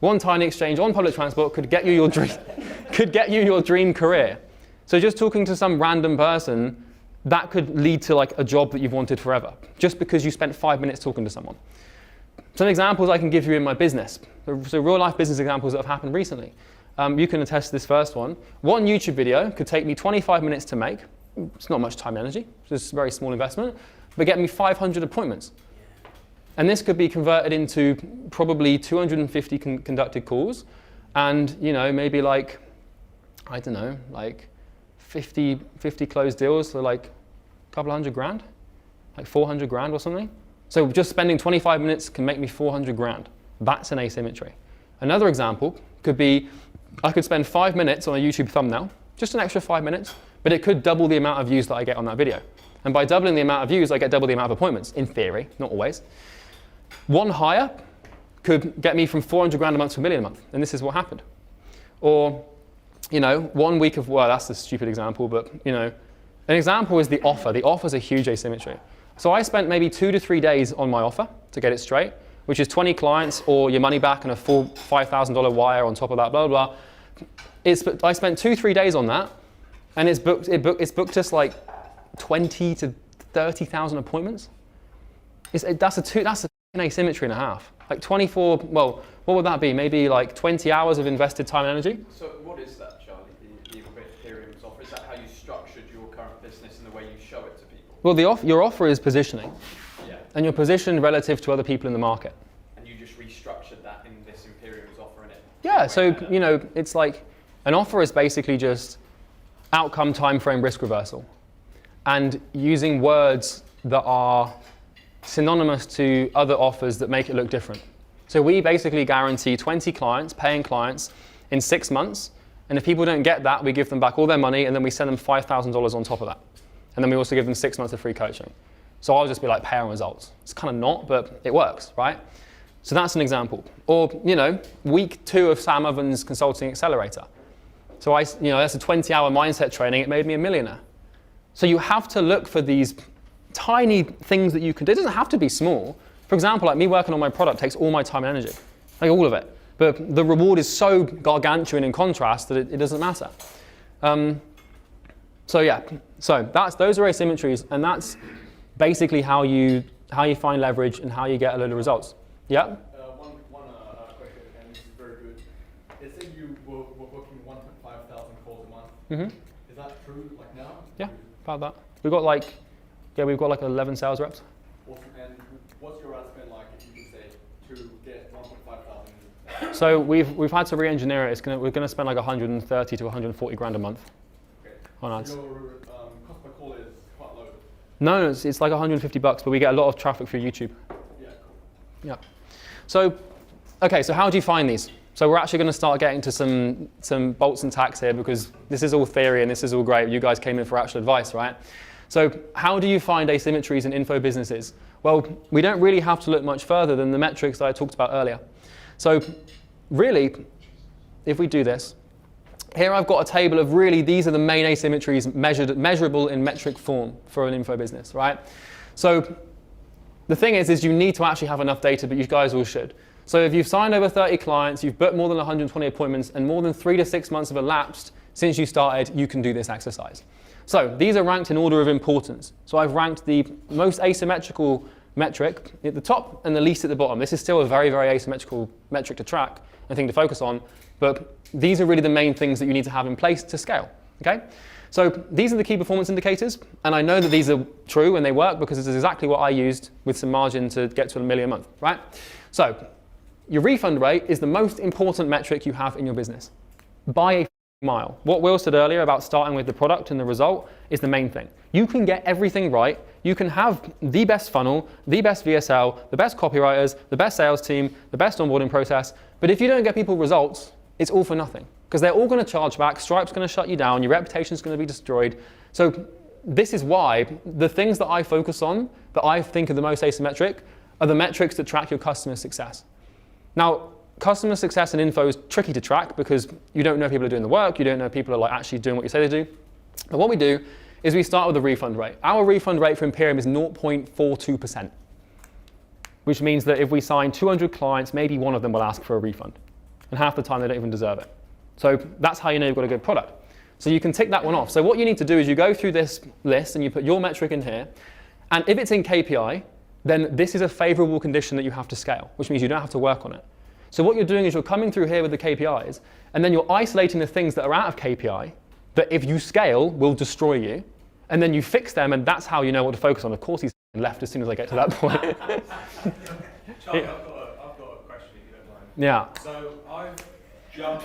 one tiny exchange on public transport could get you your dream career. So just talking to some random person that could lead to like a job that you've wanted forever, just because you spent 5 minutes talking to someone. Some examples I can give you in my business. So real life business examples that have happened recently. You can attest to this first one. One YouTube video could take me 25 minutes to make. It's not much time and energy, it's a very small investment, but get me 500 appointments. And this could be converted into probably 250 conducted calls and, you know, maybe like, I don't know, like 50 closed deals for like a couple hundred grand, like 400 grand or something. So just spending 25 minutes can make me 400 grand. That's an asymmetry. Another example could be, I could spend 5 minutes on a YouTube thumbnail, just an extra 5 minutes, but it could double the amount of views that I get on that video. And by doubling the amount of views, I get double the amount of appointments, in theory, not always. One hire could get me from 400 grand a month to $1 million a month, and this is what happened. Or, you know, 1 week of, well, that's a stupid example, but, you know, an example is the offer. The offer is a huge asymmetry. So I spent maybe 2 to 3 days on my offer to get it straight, which is 20 clients or your money back and a full $5,000 wire on top of that, blah, blah, blah. I spent 2-3 days on that, and it's booked us like 20 to 30,000 appointments. That's an asymmetry and a half. Like 24, well, what would that be? Maybe like 20 hours of invested time and energy? So what is that, Charlie, the Imperium's offer? Is that how you structured your current business and the way you show it to people? Well, your offer is positioning. Yeah. And you're positioned relative to other people in the market. And you just restructured that in this Imperium's offer, innit? Yeah, so, you know, it's like an offer is basically just outcome, time frame, risk reversal. And using words that are synonymous to other offers that make it look different. So we basically guarantee 20 clients, paying clients, in 6 months. And if people don't get that, we give them back all their money and then we send them $5,000 on top of that. And then we also give them 6 months of free coaching. So I'll just be like, pay on results. It's kind of not, but it works, right? So that's an example. Or, you know, week 2 of Sam Ovens Consulting Accelerator. So that's a 20-hour mindset training. It made me a millionaire. So you have to look for these tiny things that you can do. It doesn't have to be small. For example, like me working on my product takes all my time and energy, like all of it. But the reward is so gargantuan in contrast that it doesn't matter. So yeah, those are asymmetries, and that's basically how you find leverage and how you get a load of results. Yeah? One question, and this is very good. Let's say you were booking 1,500 calls a month. Mm-hmm. Is that true, like now? Yeah, about that. We've got like 11 sales reps. Awesome. And what's your ad spend like, if you could say, to get 1,500? So we've had to re-engineer it. We're going to spend like 130 to 140 grand a month on ads. Your cost per call is quite low. No, it's like 150 bucks, but we get a lot of traffic through YouTube. Yeah, cool. Yeah. So, okay, so how do you find these? So we're actually going to start getting to some bolts and tacks here, because this is all theory and this is all great. You guys came in for actual advice, right? So how do you find asymmetries in info businesses? Well, we don't really have to look much further than the metrics that I talked about earlier. So really, if we do this, here I've got a table of really, these are the main asymmetries measurable in metric form for an info business, right? So the thing is you need to actually have enough data, but you guys all should. So if you've signed over 30 clients, you've booked more than 120 appointments, and more than 3 to 6 months have elapsed since you started, you can do this exercise. So these are ranked in order of importance. So I've ranked the most asymmetrical metric at the top and the least at the bottom. This is still a very, very asymmetrical metric to track and thing to focus on, but these are really the main things that you need to have in place to scale, okay? So these are the key performance indicators, and I know that these are true and they work because this is exactly what I used with some margin to get to $1 million a month, right? So your refund rate is the most important metric you have in your business by a mile. What Will said earlier about starting with the product and the result is the main thing. You can get everything right. You can have the best funnel, the best VSL, the best copywriters, the best sales team, the best onboarding process. But if you don't get people results, it's all for nothing, because they're all going to charge back. Stripe's going to shut you down. Your reputation is going to be destroyed. So this is why the things that I focus on that I think are the most asymmetric are the metrics that track your customer success. Now, customer success in info is tricky to track because you don't know people are doing the work, you don't know people are like actually doing what you say they do. But what we do is we start with the refund rate. Our refund rate for Imperium is 0.42%, which means that if we sign 200 clients, maybe one of them will ask for a refund. And half the time they don't even deserve it. So that's how you know you've got a good product. So you can tick that one off. So what you need to do is you go through this list and you put your metric in here. And if it's in KPI, then this is a favorable condition that you have to scale, which means you don't have to work on it. So what you're doing is you're coming through here with the KPIs, and then you're isolating the things that are out of KPI that if you scale will destroy you. And then you fix them, and that's how you know what to focus on. Of course, he's left as soon as I get to that point. Charlie, I've got a question if you don't mind. Yeah. So I've jumped.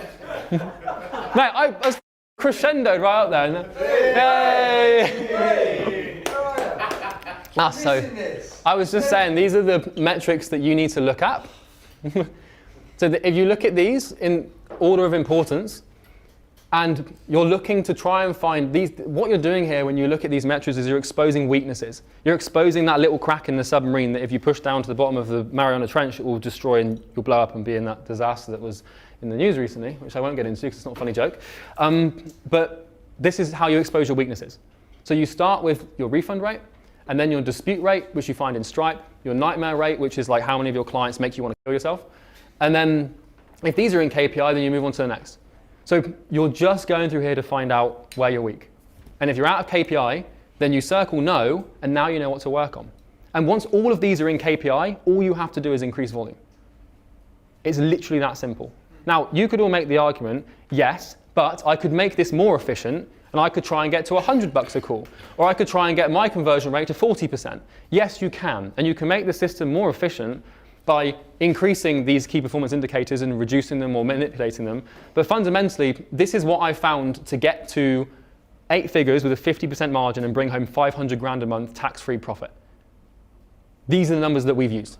Mate, I was crescendoed right up there. Yay! So I was just saying, these are the metrics that you need to look at. So if you look at these in order of importance, and you're looking to try and find these, what you're doing here when you look at these metrics is you're exposing weaknesses. You're exposing that little crack in the submarine that if you push down to the bottom of the Mariana Trench, it will destroy and you'll blow up and be in that disaster that was in the news recently, which I won't get into because it's not a funny joke. But this is how you expose your weaknesses. So you start with your refund rate, and then your dispute rate, which you find in Stripe, your nightmare rate, which is like how many of your clients make you want to kill yourself. And then if these are in KPI, then you move on to the next. So you're just going through here to find out where you're weak. And if you're out of KPI, then you circle no, and now you know what to work on. And once all of these are in KPI, all you have to do is increase volume. It's literally that simple. Now, you could all make the argument, yes, but I could make this more efficient, and I could try and get to $100 a call, or I could try and get my conversion rate to 40%. Yes, you can, and you can make the system more efficient by increasing these key performance indicators and reducing them or manipulating them. But fundamentally, this is what I found to get to 8 figures with a 50% margin and bring home 500 grand a month tax-free profit. These are the numbers that we've used.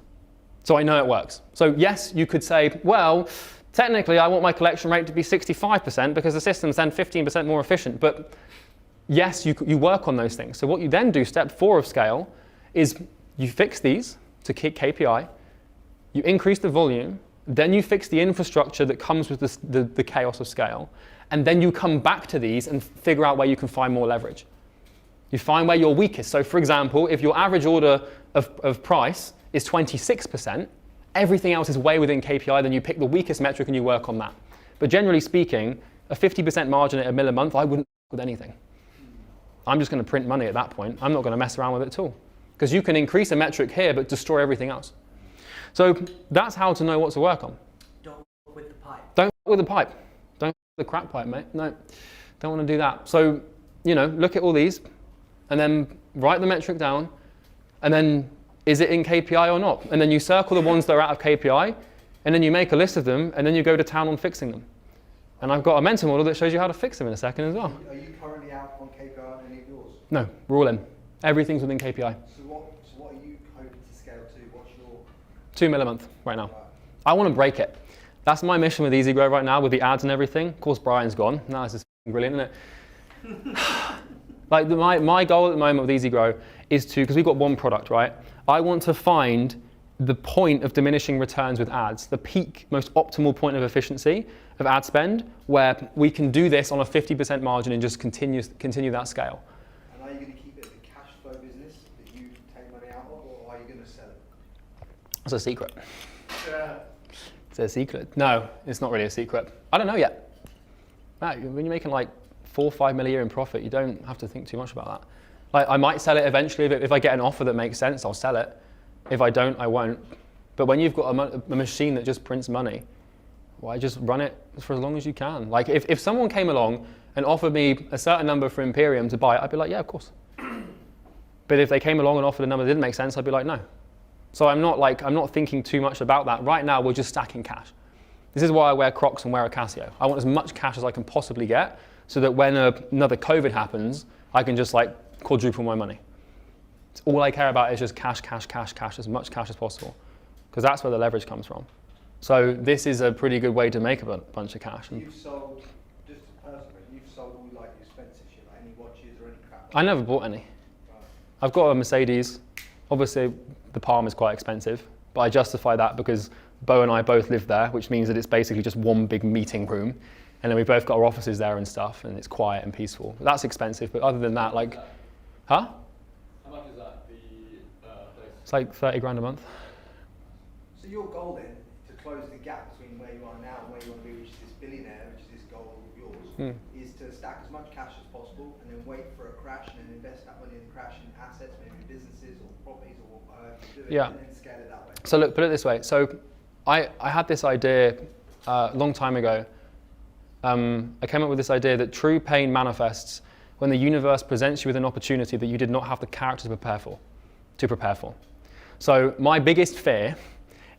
So I know it works. So yes, you could say, well, technically I want my collection rate to be 65% because the system's then 15% more efficient. But yes, you work on those things. So what you then do, step 4 of scale, is you fix these to KPI, you increase the volume, then you fix the infrastructure that comes with the chaos of scale, and then you come back to these and figure out where you can find more leverage. You find where you're weakest. So for example, if your average order of price is 26%, everything else is way within KPI, then you pick the weakest metric and you work on that. But generally speaking, a 50% margin at $1 million a month, I wouldn't with anything. I'm just going to print money at that point. I'm not going to mess around with it at all. Because you can increase a metric here, but destroy everything else. So that's how to know what to work on. Don't work with the pipe. Don't work with the pipe. Don't work with the crack pipe, mate. No, don't want to do that. So, look at all these, and then write the metric down, and then is it in KPI or not? And then you circle the ones that are out of KPI, and then you make a list of them, and then you go to town on fixing them. And I've got a mentor model that shows you how to fix them in a second as well. Are you currently out on KPI on any of yours? No, we're all in. Everything's within KPI. So what are you hoping to scale to? What's your... 2 mil a month right now. I want to break it. That's my mission with EasyGrow right now with the ads and everything. Of course, Brian's gone. Now this is brilliant, isn't it? Like my goal at the moment with EasyGrow is to, because we've got one product, right? I want to find the point of diminishing returns with ads, the peak, most optimal point of efficiency of ad spend, where we can do this on a 50% margin and just continue that scale. And are you going to keep it a cash flow business that you take money out of, or are you going to sell it? It's a secret. It's a secret. No, it's not really a secret. I don't know yet. Matt, when you're making like 4 or 5 million a year in profit, you don't have to think too much about that. Like, I might sell it eventually. If I get an offer that makes sense, I'll sell it. If I don't, I won't. But when you've got a machine that just prints money, why just run it for as long as you can? Like, if someone came along and offered me a certain number for Imperium to buy it, I'd be like, yeah, of course. But if they came along and offered a number that didn't make sense, I'd be like, no. So I'm not thinking too much about that. Right now, we're just stacking cash. This is why I wear Crocs and wear a Casio. I want as much cash as I can possibly get so that when another COVID happens, I can just like quadruple my money. All I care about is just cash, cash, cash, cash, as much cash as possible, because that's where the leverage comes from. So this is a pretty good way to make a bunch of cash. You've sold, just personally, you've sold all like expensive shit, like any watches or any crap? I never bought any. Right. I've got a Mercedes. Obviously, the Palm is quite expensive, but I justify that because Bo and I both live there, which means that it's basically just one big meeting room, and then we both got our offices there and stuff, and it's quiet and peaceful. That's expensive, but other than that, like, huh? How much is that, the place? It's like 30 grand a month. So your goal then, to close the gap between where you are now and where you want to be, which is this billionaire, which is this goal of yours, is to stack as much cash as possible and then wait for a crash and then invest that money in the crash in assets, maybe businesses or properties or whatever you do it, and then scale it that way. So look, put it this way. So I had this idea a long time ago. I came up with this idea that true pain manifests when the universe presents you with an opportunity that you did not have the character to prepare for. So my biggest fear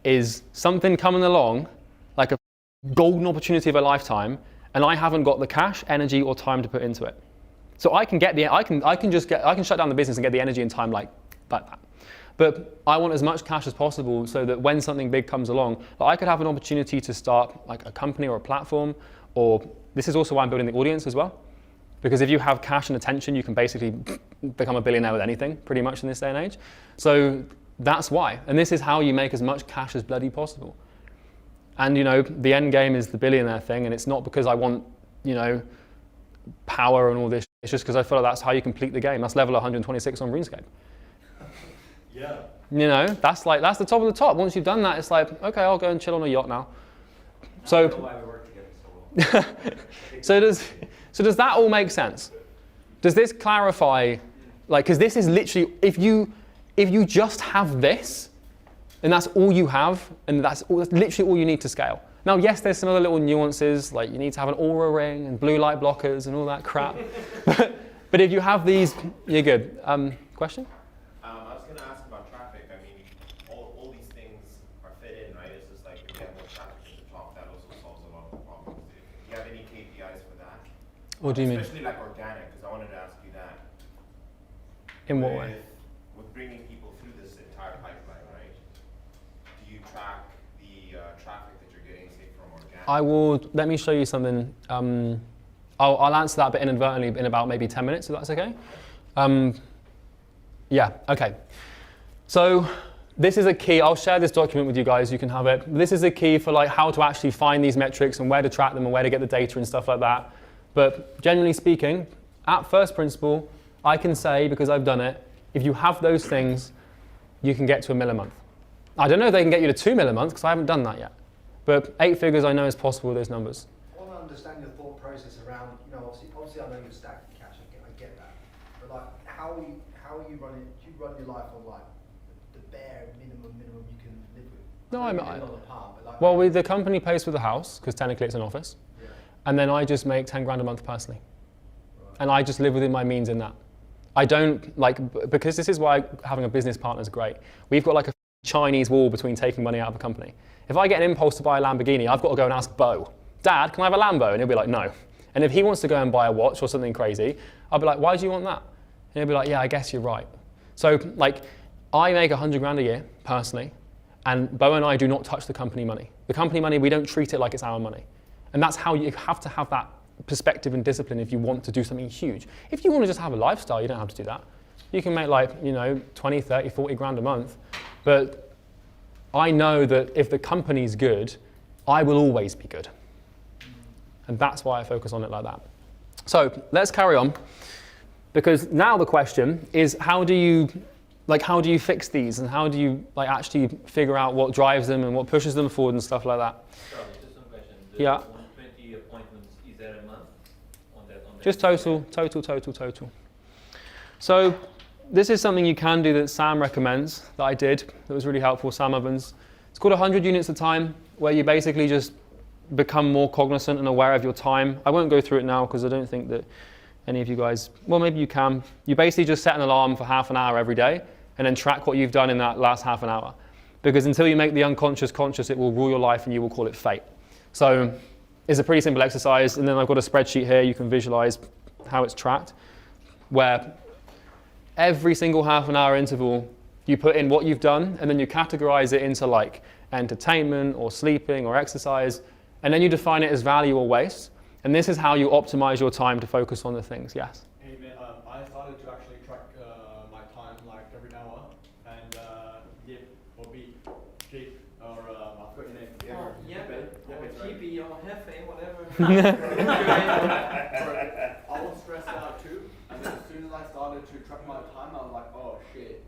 is something coming along, like a golden opportunity of a lifetime, and I haven't got the cash, energy, or time to put into it. So I can shut down the business and get the energy and time like that. But I want as much cash as possible so that when something big comes along, I could have an opportunity to start like a company or a platform, or this is also why I'm building the audience as well. Because if you have cash and attention, you can basically become a billionaire with anything, pretty much in this day and age. So that's why. And this is how you make as much cash as bloody possible. And the end game is the billionaire thing, and it's not because I want, power and all this. It's just because I feel like that's how you complete the game. That's level 126 on RuneScape. Yeah. That's the top of the top. Once you've done that, it's like, okay, I'll go and chill on a yacht now. So, why we work together so well. So does that all make sense? Does this clarify, because this is literally, if you just have this, and that's all you have, and that's literally all you need to scale. Now, yes, there's some other little nuances, like you need to have an aura ring and blue light blockers and all that crap. But if you have these, you're good. Question? I was going to ask about traffic. I mean, all these things are fit in, right? It's just like you get more traffic at the top. That also solves a lot of the problems. Do you have any KPIs for that? What do you mean? Especially like organic, because I wanted to ask you that. In what way? With bringing people through this entire pipeline, right? Do you track the traffic that you're getting, say, from organic? Let me show you something. I'll answer that bit inadvertently in about maybe 10 minutes, if that's okay. Yeah, okay. So this is a key. I'll share this document with you guys. You can have it. This is a key for how to actually find these metrics and where to track them and where to get the data and stuff like that. But generally speaking, at first principle, I can say, because I've done it, if you have those things, you can get to $1 million a month. I don't know if they can get you to $2 million a month because I haven't done that yet. But 8 figures I know is possible with those numbers. I want to understand your thought process around, obviously I know you're stacked in cash, I get that. But how are you running, do you run your life on the bare minimum you can live with? No, the company pays for the house, because technically it's an office. Yeah. And then I just make 10 grand a month personally. Right. And I just live within my means in that. I don't, because this is why having a business partner is great. We've got a Chinese wall between taking money out of a company. If I get an impulse to buy a Lamborghini, I've got to go and ask Bo, Dad, can I have a Lambo? And he'll be like, no. And if he wants to go and buy a watch or something crazy, I'll be like, why do you want that? And he'll be like, yeah, I guess you're right. So I make 100 grand a year personally, and Bo and I do not touch the company money. The company money, we don't treat it like it's our money. And that's how you have to have that perspective and discipline if you want to do something huge. If you want to just have a lifestyle, you don't have to do that. You can make 20, 30, 40 grand a month. But I know that if the company's good, I will always be good. And that's why I focus on it like that. So let's carry on. Because now the question is, how do you fix these, and how do you actually figure out what drives them and what pushes them forward and stuff like that? Sorry, just some question. The 120 appointments, is that a month? On that just total. So this is something you can do that Sam recommends, that I did, that was really helpful, Sam Evans. It's called 100 units a time, where you basically just become more cognizant and aware of your time. I won't go through it now because I don't think that any of you guys, well, maybe you can. You basically just set an alarm for half an hour every day and then track what you've done in that last half an hour. Because until you make the unconscious conscious, it will rule your life and you will call it fate. So it's a pretty simple exercise. And then I've got a spreadsheet here. You can visualize how it's tracked, where every single half an hour interval, you put in what you've done, and then you categorize it into entertainment or sleeping or exercise, and then you define it as value or waste. And this is how you optimize your time to focus on the things. Yes? Hey man, I started to actually track my time every hour, and or keep, or I've got your name. Keepy or Hefe, whatever. I was stressed out too, and then as soon as I started to track my time, I was like, oh shit,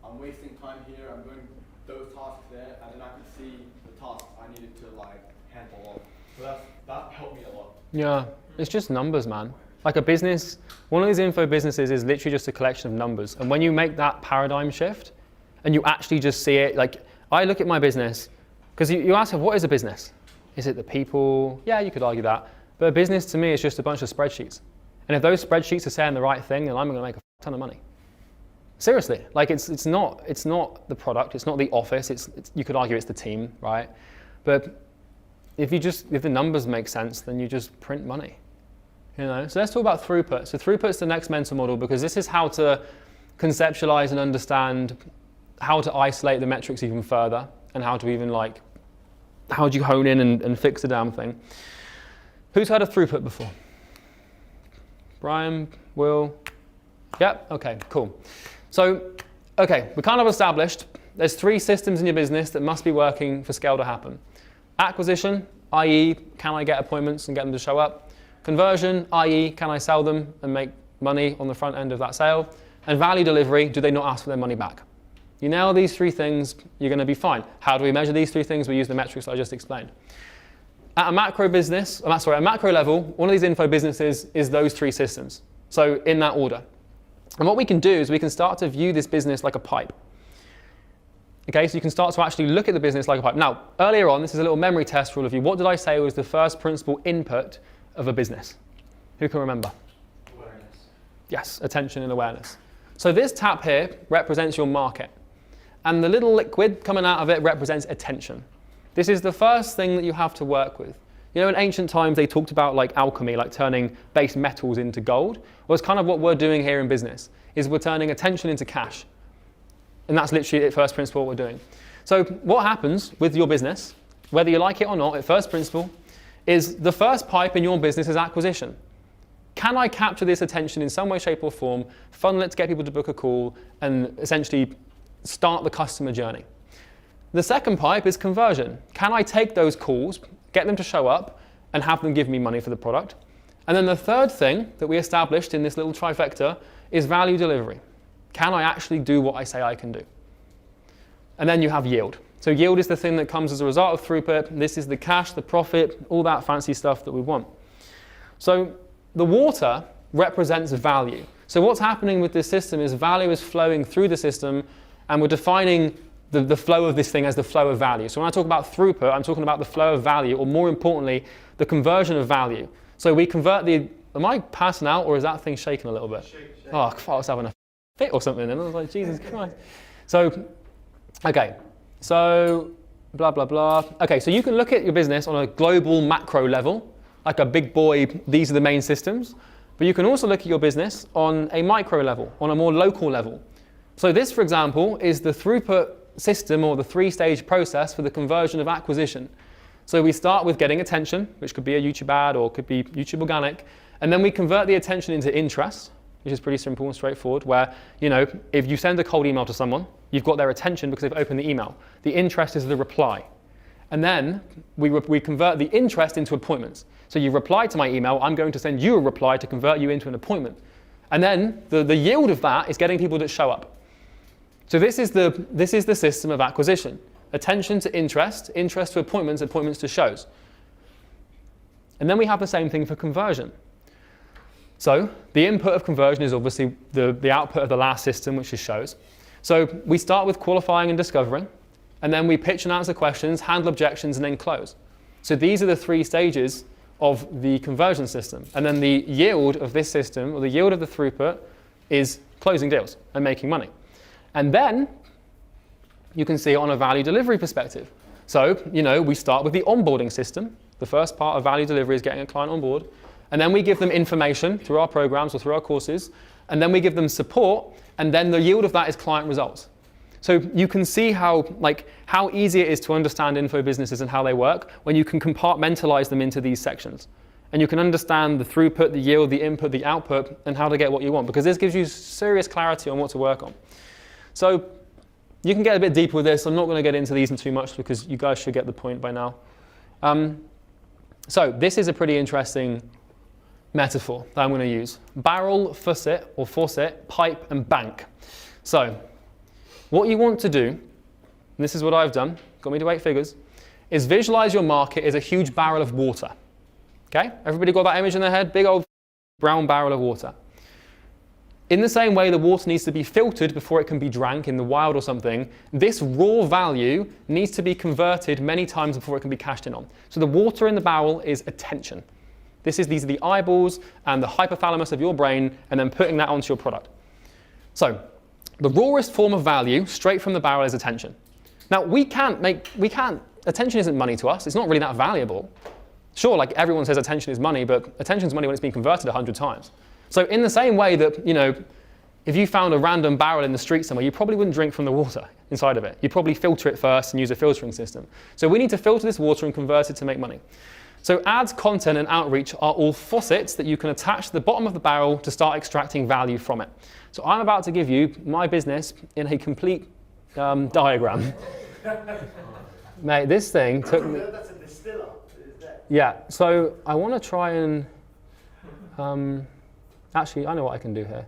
I'm wasting time here, I'm doing those tasks there, and then I could see the tasks I I needed to like handle off. So that helped me a lot. Yeah, it's just numbers, man. Like a business, one of these info businesses is literally just a collection of numbers. And when you make that paradigm shift and you actually just see it, like I look at my business, because you ask me, what is a business? Is it the people? Yeah, you could argue that. But a business to me is just a bunch of spreadsheets. And if those spreadsheets are saying the right thing, then I'm going to make a ton of money. Seriously, like it's not the product, it's not the office. It's you could argue it's the team, right? But if the numbers make sense, then you just print money. You know. So let's talk about throughput. So throughput's the next mental model because this is how to conceptualize and understand how to isolate the metrics even further and how to even like how do you hone in and fix the damn thing. Who's heard of throughput before? Brian, Will? Yep, okay, cool. So, okay, we kind of established there's 3 systems in your business that must be working for scale to happen. Acquisition, i.e. can I get appointments and get them to show up? Conversion, i.e. can I sell them and make money on the front end of that sale? And value delivery, do they not ask for their money back? You nail these 3 things, you're going to be fine. How do we measure these 3 things? We use the metrics that I just explained. At a macro level, one of these info businesses is those 3 systems. So in that order. And what we can do is we can start to view this business like a pipe. Okay, so you can start to actually look at the business like a pipe. Now, earlier on, this is a little memory test for all of you. What did I say was the first principal input of a business? Who can remember? Awareness. Yes, attention and awareness. So this tap here represents your market. And the little liquid coming out of it represents attention. This is the first thing that you have to work with. You know, in ancient times, they talked about like alchemy, like turning base metals into gold. Well, it's kind of what we're doing here in business, is we're turning attention into cash. And that's literally at first principle what we're doing. So what happens with your business, whether you like it or not, at first principle, is the first pipe in your business is acquisition. Can I capture this attention in some way, shape or form, funnel it to get people to book a call, and essentially start the customer journey? The second pipe is conversion. Can I take those calls, get them to show up, and have them give me money for the product? And then the third thing that we established in this little trifecta is value delivery. Can I actually do what I say I can do? And then you have yield. So yield is the thing that comes as a result of throughput. This is the cash, the profit, all that fancy stuff that we want. So the water represents value. So what's happening with this system is value is flowing through the system, and we're defining the flow of this thing as the flow of value. So when I talk about throughput, I'm talking about the flow of value, or more importantly, the conversion of value. So we convert am I passing out, or is that thing shaking a little bit? Shake. Oh, I was having a fit or something, and I was like, Jesus Christ. So, okay, so blah, blah, blah. Okay, so you can look at your business on a global macro level, like a big boy, these are the main systems, but you can also look at your business on a micro level, on a more local level. So this, for example, is the throughput system, or the 3-stage process for the conversion of acquisition. So we start with getting attention, which could be a YouTube ad or could be YouTube organic, and then we convert the attention into interest, which is pretty simple and straightforward, where, you know, if you send a cold email to someone, you've got their attention because they've opened the email. The interest is the reply. And then we convert the interest into appointments. So you reply to my email, I'm going to send you a reply to convert you into an appointment. And then the yield of that is getting people that show up. So this is the system of acquisition. Attention to interest, interest to appointments, appointments to shows. And then we have the same thing for conversion. So the input of conversion is obviously the output of the last system, which is shows. So we start with qualifying and discovering, and then we pitch and answer questions, handle objections, and then close. So these are the 3 stages of the conversion system. And then the yield of this system, or the yield of the throughput, is closing deals and making money. And then you can see it on a value delivery perspective. So, you know, we start with the onboarding system. The first part of value delivery is getting a client on board. And then we give them information through our programs or through our courses. And then we give them support. And then the yield of that is client results. So you can see how easy it is to understand info businesses and how they work when you can compartmentalize them into these sections. And you can understand the throughput, the yield, the input, the output, and how to get what you want. Because this gives you serious clarity on what to work on. So you can get a bit deeper with this. I'm not going to get into these too much because you guys should get the point by now. So this is a pretty interesting metaphor that I'm going to use. Barrel, faucet, pipe, and bank. So what you want to do, and this is what I've done, got me to 8 figures, is visualize your market as a huge barrel of water. Okay? Everybody got that image in their head? Big old brown barrel of water. In the same way the water needs to be filtered before it can be drank in the wild or something, this raw value needs to be converted many times before it can be cashed in on. So the water in the barrel is attention. These are the eyeballs and the hypothalamus of your brain, and then putting that onto your product. So the rawest form of value straight from the barrel is attention. Now attention isn't money to us. It's not really that valuable. Sure, like everyone says attention is money, but attention is money when it's been converted 100 times. So in the same way that, if you found a random barrel in the street somewhere, you probably wouldn't drink from the water inside of it. You'd probably filter it first and use a filtering system. So we need to filter this water and convert it to make money. So ads, content, and outreach are all faucets that you can attach to the bottom of the barrel to start extracting value from it. So I'm about to give you my business in a complete diagram. Mate, this thing took me... That's a distiller, is that? Yeah, so I want to try and... actually, I know what I can do here.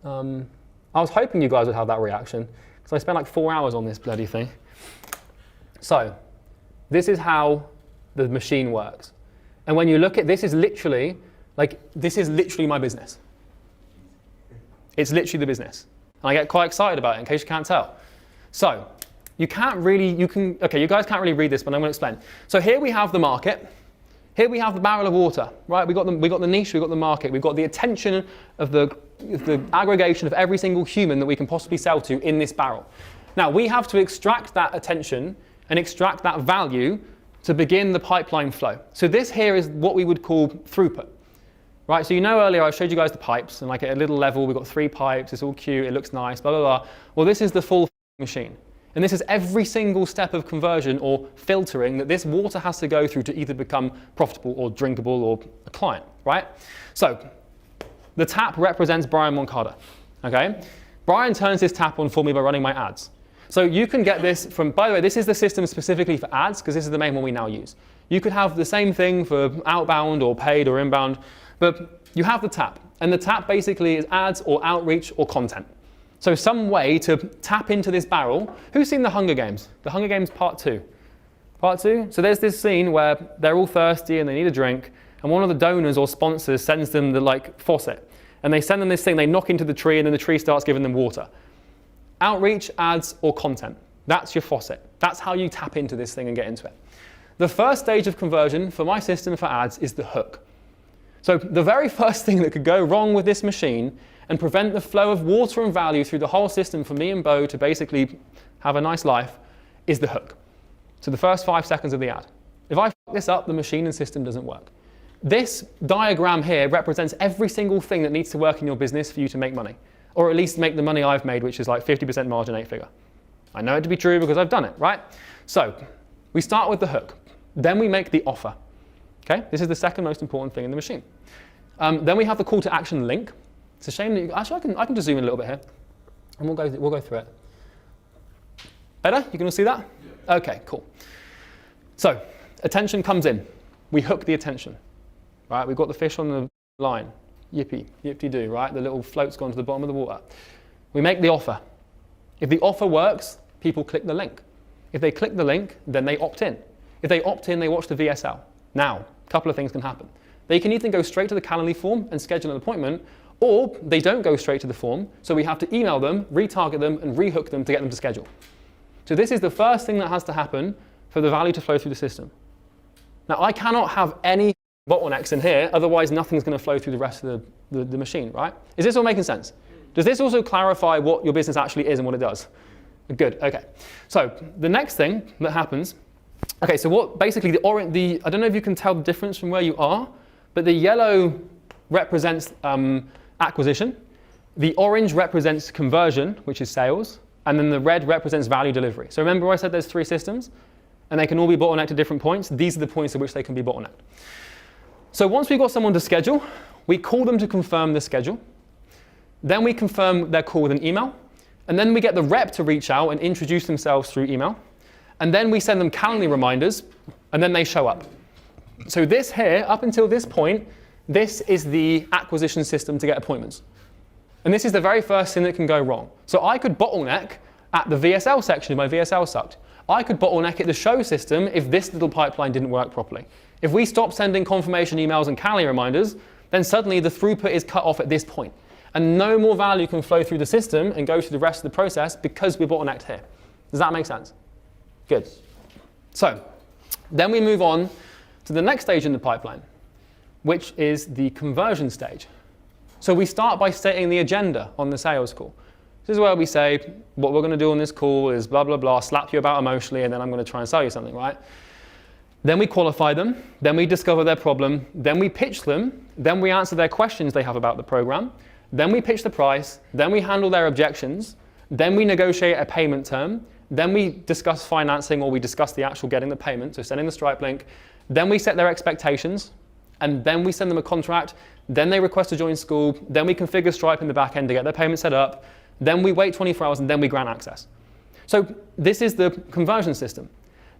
I was hoping you guys would have that reaction, because I spent like 4 hours on this bloody thing. So, this is how the machine works. And when you look at this, is literally my business. It's literally the business. And I get quite excited about it, in case you can't tell. So, you guys can't really read this, but I'm going to explain. So here we have the market. Here we have the barrel of water, right? We got the niche, we got the market, we've got the attention of the aggregation of every single human that we can possibly sell to in this barrel. Now, we have to extract that attention and extract that value to begin the pipeline flow. So this here is what we would call throughput. Right, so earlier I showed you guys the pipes, and like at a little level we've got 3 pipes, it's all cute, it looks nice, blah, blah, blah. Well, this is the full machine. And this is every single step of conversion or filtering that this water has to go through to either become profitable or drinkable or a client, right? So the tap represents Brian Moncada, okay? Brian turns his tap on for me by running my ads. So you can get this from, by the way, this is the system specifically for ads, because this is the main one we now use. You could have the same thing for outbound or paid or inbound, but you have the tap. And the tap basically is ads or outreach or content. So some way to tap into this barrel. Who's seen The Hunger Games? The Hunger Games Part 2. Part 2? So there's this scene where they're all thirsty and they need a drink, and one of the donors or sponsors sends them the faucet. And they send them this thing, they knock into the tree, and then the tree starts giving them water. Outreach, ads, or content. That's your faucet. That's how you tap into this thing and get into it. The first stage of conversion for my system for ads is the hook. So the very first thing that could go wrong with this machine and prevent the flow of water and value through the whole system for me and Bo to basically have a nice life is the hook. So the first 5 seconds of the ad. If I fuck this up, the machine and system doesn't work. This diagram here represents every single thing that needs to work in your business for you to make money, or at least make the money I've made, which is like 50% margin, 8-figure. I know it to be true because I've done it, right? So we start with the hook. Then we make the offer. Okay, this is the second most important thing in the machine. Then we have the call to action link. It's a shame that I can just zoom in a little bit here, and we'll go through it. Better? You can all see that? Yeah. Okay, cool. So attention comes in. We hook the attention. Right? We've got the fish on the line. Yippee, yippee-doo, right? The little float's gone to the bottom of the water. We make the offer. If the offer works, people click the link. If they click the link, then they opt in. If they opt in, they watch the VSL. Now, a couple of things can happen. They can either go straight to the Calendly form and schedule an appointment, or they don't go straight to the form, so we have to email them, retarget them, and rehook them to get them to schedule. So this is the first thing that has to happen for the value to flow through the system. Now, I cannot have any bottlenecks in here, otherwise nothing's going to flow through the rest of the machine, right? Is this all making sense? Does this also clarify what your business actually is and what it does? Good, okay. So the next thing that happens, okay, so what basically I don't know if you can tell the difference from where you are, but the yellow represents acquisition, the orange represents conversion, which is sales, and then the red represents value delivery. So remember I said there's 3 systems, and they can all be bottlenecked at different points. These are the points at which they can be bottlenecked. So once we've got someone to schedule, we call them to confirm the schedule. Then we confirm their call with an email. And then we get the rep to reach out and introduce themselves through email. And then we send them Calendly reminders, and then they show up. So this here, up until this point, this is the acquisition system to get appointments. And this is the very first thing that can go wrong. So I could bottleneck at the VSL section if my VSL sucked. I could bottleneck it the show system if this little pipeline didn't work properly. If we stop sending confirmation emails and calendar reminders, then suddenly the throughput is cut off at this point. And no more value can flow through the system and go through the rest of the process because we're bottlenecked here. Does that make sense? Good. So then we move on to the next stage in the pipeline, which is the conversion stage. So we start by stating the agenda on the sales call. This is where we say, what we're going to do on this call is blah, blah, blah, slap you about emotionally, and then I'm going to try and sell you something, right? Then we qualify them, then we discover their problem, then we pitch them, then we answer their questions they have about the program, then we pitch the price, then we handle their objections, then we negotiate a payment term, then we discuss financing, or we discuss the actual getting the payment, so sending the Stripe link, then we set their expectations, and then we send them a contract, then they request to join school, then we configure Stripe in the back end to get their payment set up, then we wait 24 hours, and then we grant access. So this is the conversion system.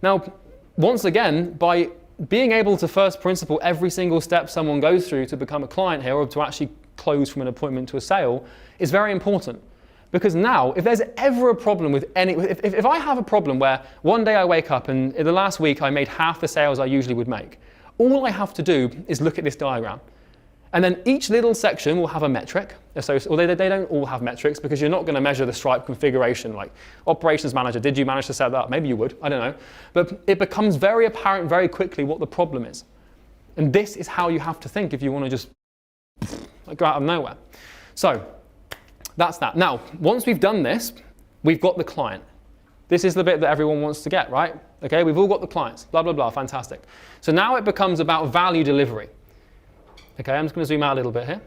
Now, once again, by being able to first principle every single step someone goes through to become a client here, or to actually close from an appointment to a sale, is very important. Because now, if there's ever a problem with if I have a problem where one day I wake up and in the last week I made half the sales I usually would make, all I have to do is look at this diagram. And then each little section will have a metric. So they don't all have metrics, because you're not going to measure the Stripe configuration, like operations manager, did you manage to set that up? Maybe you would, I don't know. But it becomes very apparent very quickly what the problem is. And this is how you have to think if you want to just go out of nowhere. So that's that. Now, once we've done this, we've got the client. This is the bit that everyone wants to get, right? Okay, we've all got the clients, blah, blah, blah, fantastic. So now it becomes about value delivery. Okay, I'm just going to zoom out a little bit here.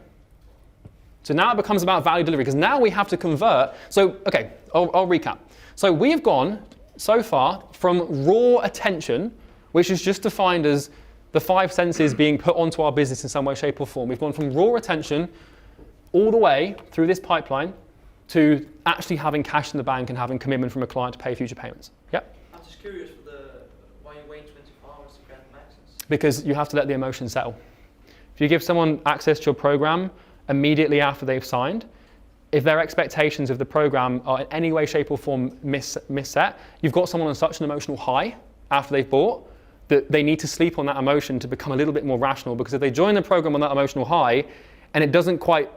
So now it becomes about value delivery, because now we have to convert. So, okay, I'll recap. So we have gone so far from raw attention, which is just defined as the 5 senses being put onto our business in some way, shape, or form. We've gone from raw attention all the way through this pipeline to actually having cash in the bank and having commitment from a client to pay future payments. Yep? I'm just curious why you wait 24 hours to grant them access. Because you have to let the emotion settle. If you give someone access to your program immediately after they've signed, if their expectations of the program are in any way, shape, or form misset, you've got someone on such an emotional high after they've bought that they need to sleep on that emotion to become a little bit more rational. Because if they join the program on that emotional high and it doesn't quite,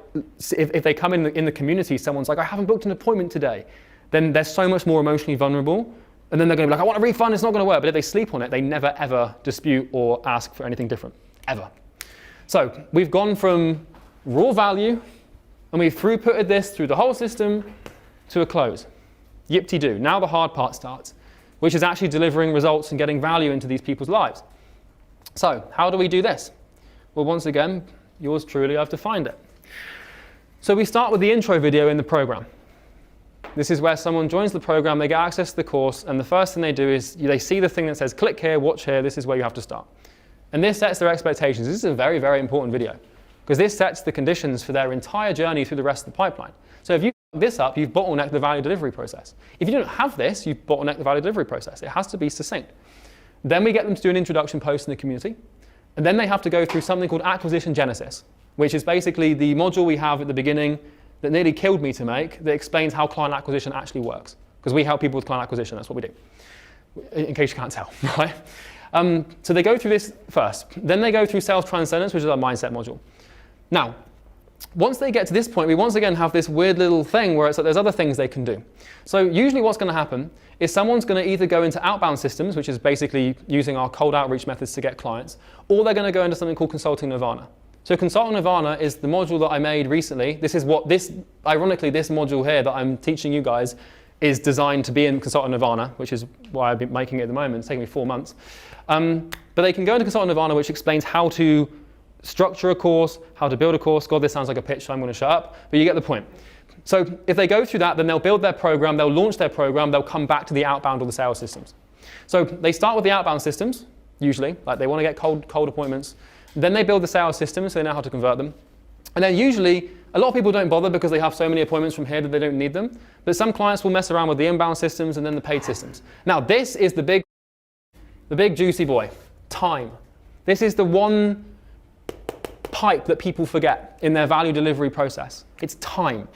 if they come in the community, someone's like, I haven't booked an appointment today, then they're so much more emotionally vulnerable. And then they're going to be like, I want a refund, it's not going to work. But if they sleep on it, they never, ever dispute or ask for anything different, ever. So we've gone from raw value, and we've throughputed this through the whole system to a close. Yip-de-doo. Now the hard part starts, which is actually delivering results and getting value into these people's lives. So how do we do this? Well, once again, yours truly, I've defined it. So we start with the intro video in the program. This is where someone joins the program, they get access to the course, and the first thing they do is they see the thing that says, click here, watch here, this is where you have to start. And this sets their expectations. This is a very, very important video, because this sets the conditions for their entire journey through the rest of the pipeline. So if you fuck this up, you've bottlenecked the value delivery process. If you don't have this, you've bottlenecked the value delivery process. It has to be succinct. Then we get them to do an introduction post in the community. And then they have to go through something called Acquisition Genesis, which is basically the module we have at the beginning that nearly killed me to make, that explains how client acquisition actually works. Because we help people with client acquisition, that's what we do. In case you can't tell, right? So they go through this first. Then they go through Sales Transcendence, which is our mindset module. Now, once they get to this point, we once again have this weird little thing where it's like there's other things they can do. So usually what's going to happen is someone's going to either go into outbound systems, which is basically using our cold outreach methods to get clients, or they're going to go into something called Consulting Nirvana. So Consulting Nirvana is the module that I made recently. This is what ironically, this module here that I'm teaching you guys is designed to be in Consulting Nirvana, which is why I've been making it at the moment. It's taking me 4 months. But they can go into Consulting Nirvana, which explains how to structure a course, how to build a course. God, this sounds like a pitch, so I'm going to shut up. But you get the point. So if they go through that, then they'll build their program, they'll launch their program, they'll come back to the outbound or the sales systems. So they start with the outbound systems, usually. Like they want to get cold appointments. Then they build the sales systems, so they know how to convert them. And then usually, a lot of people don't bother because they have so many appointments from here that they don't need them. But some clients will mess around with the inbound systems and then the paid systems. Now, this is the big juicy boy, time. This is the one pipe that people forget in their value delivery process. It's time.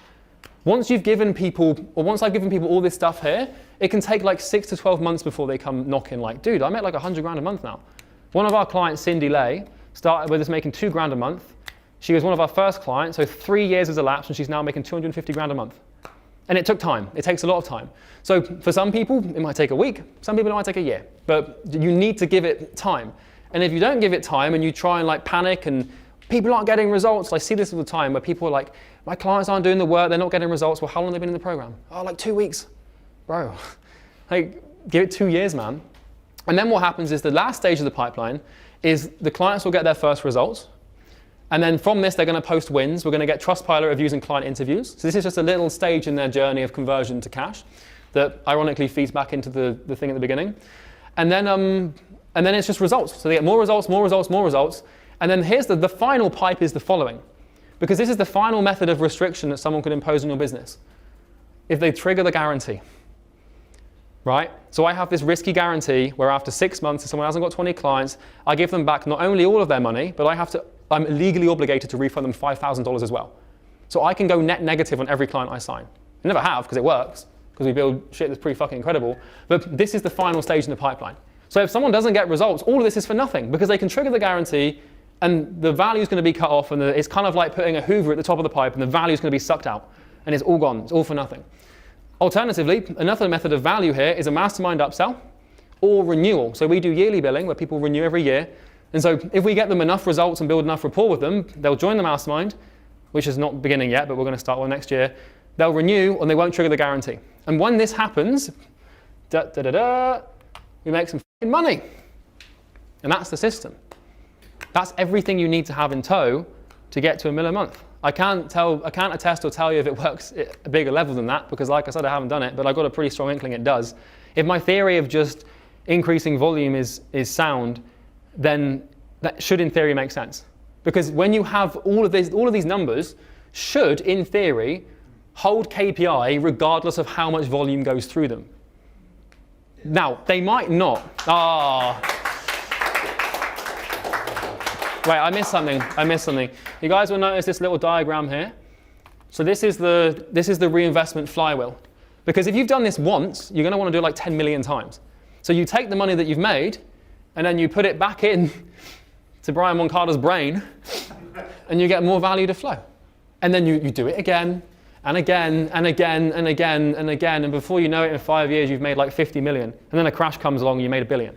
Once you've given people, or once I've given people all this stuff here, it can take like 6 to 12 months before they come knocking like, dude, I make like 100 grand a month now. One of our clients, Cindy Lay, started with us making 2 grand a month. She was one of our first clients, so 3 years has elapsed and she's now making 250 grand a month. And it took time. It takes a lot of time. So for some people, it might take a week. Some people, it might take a year. But you need to give it time. And if you don't give it time and you try and like panic and people aren't getting results, I see this all the time where people are like, my clients aren't doing the work, they're not getting results. Well, how long have they been in the program? Oh, like 2 weeks. Bro, like give it 2 years, man. And then what happens is the last stage of the pipeline is the clients will get their first results. And then from this, they're going to post wins. We're going to get Trustpilot reviews and client interviews. So this is just a little stage in their journey of conversion to cash that ironically feeds back into the thing at the beginning. And then it's just results. So they get more results, more results, more results. And then here's the final pipe is the following. Because this is the final method of restriction that someone could impose on your business. If they trigger the guarantee. Right? So I have this risky guarantee where after 6 months, if someone hasn't got 20 clients, I give them back not only all of their money, but I'm legally obligated to refund them $5,000 as well. So I can go net negative on every client I sign. I never have because it works, because we build shit that's pretty fucking incredible. But this is the final stage in the pipeline. So if someone doesn't get results, all of this is for nothing because they can trigger the guarantee and the value is going to be cut off and it's kind of like putting a Hoover at the top of the pipe and the value is going to be sucked out and it's all gone. It's all for nothing. Alternatively, another method of value here is a mastermind upsell or renewal. So we do yearly billing where people renew every year. And so if we get them enough results and build enough rapport with them, they'll join the mastermind, which is not beginning yet, but we're going to start one next year. They'll renew and they won't trigger the guarantee. And when this happens, we make some fucking money. And that's the system. That's everything you need to have in tow to get to $1 million a month. I can't attest or tell you if it works at a bigger level than that because like I said, I haven't done it, but I've got a pretty strong inkling it does. If my theory of just increasing volume is sound, then that should in theory make sense. Because when you have all of these numbers should in theory hold KPI regardless of how much volume goes through them. Now, they might not. Wait, I missed something. You guys will notice this little diagram here. So this is the reinvestment flywheel. Because if you've done this once, you're going to want to do it like 10 million times. So you take the money that you've made, and then you put it back in to Brian Moncada's brain, and you get more value to flow. And then you do it again, and again, and again, and again, and again, and before you know it, in 5 years, you've made like 50 million. And then a crash comes along, and you made $1 billion.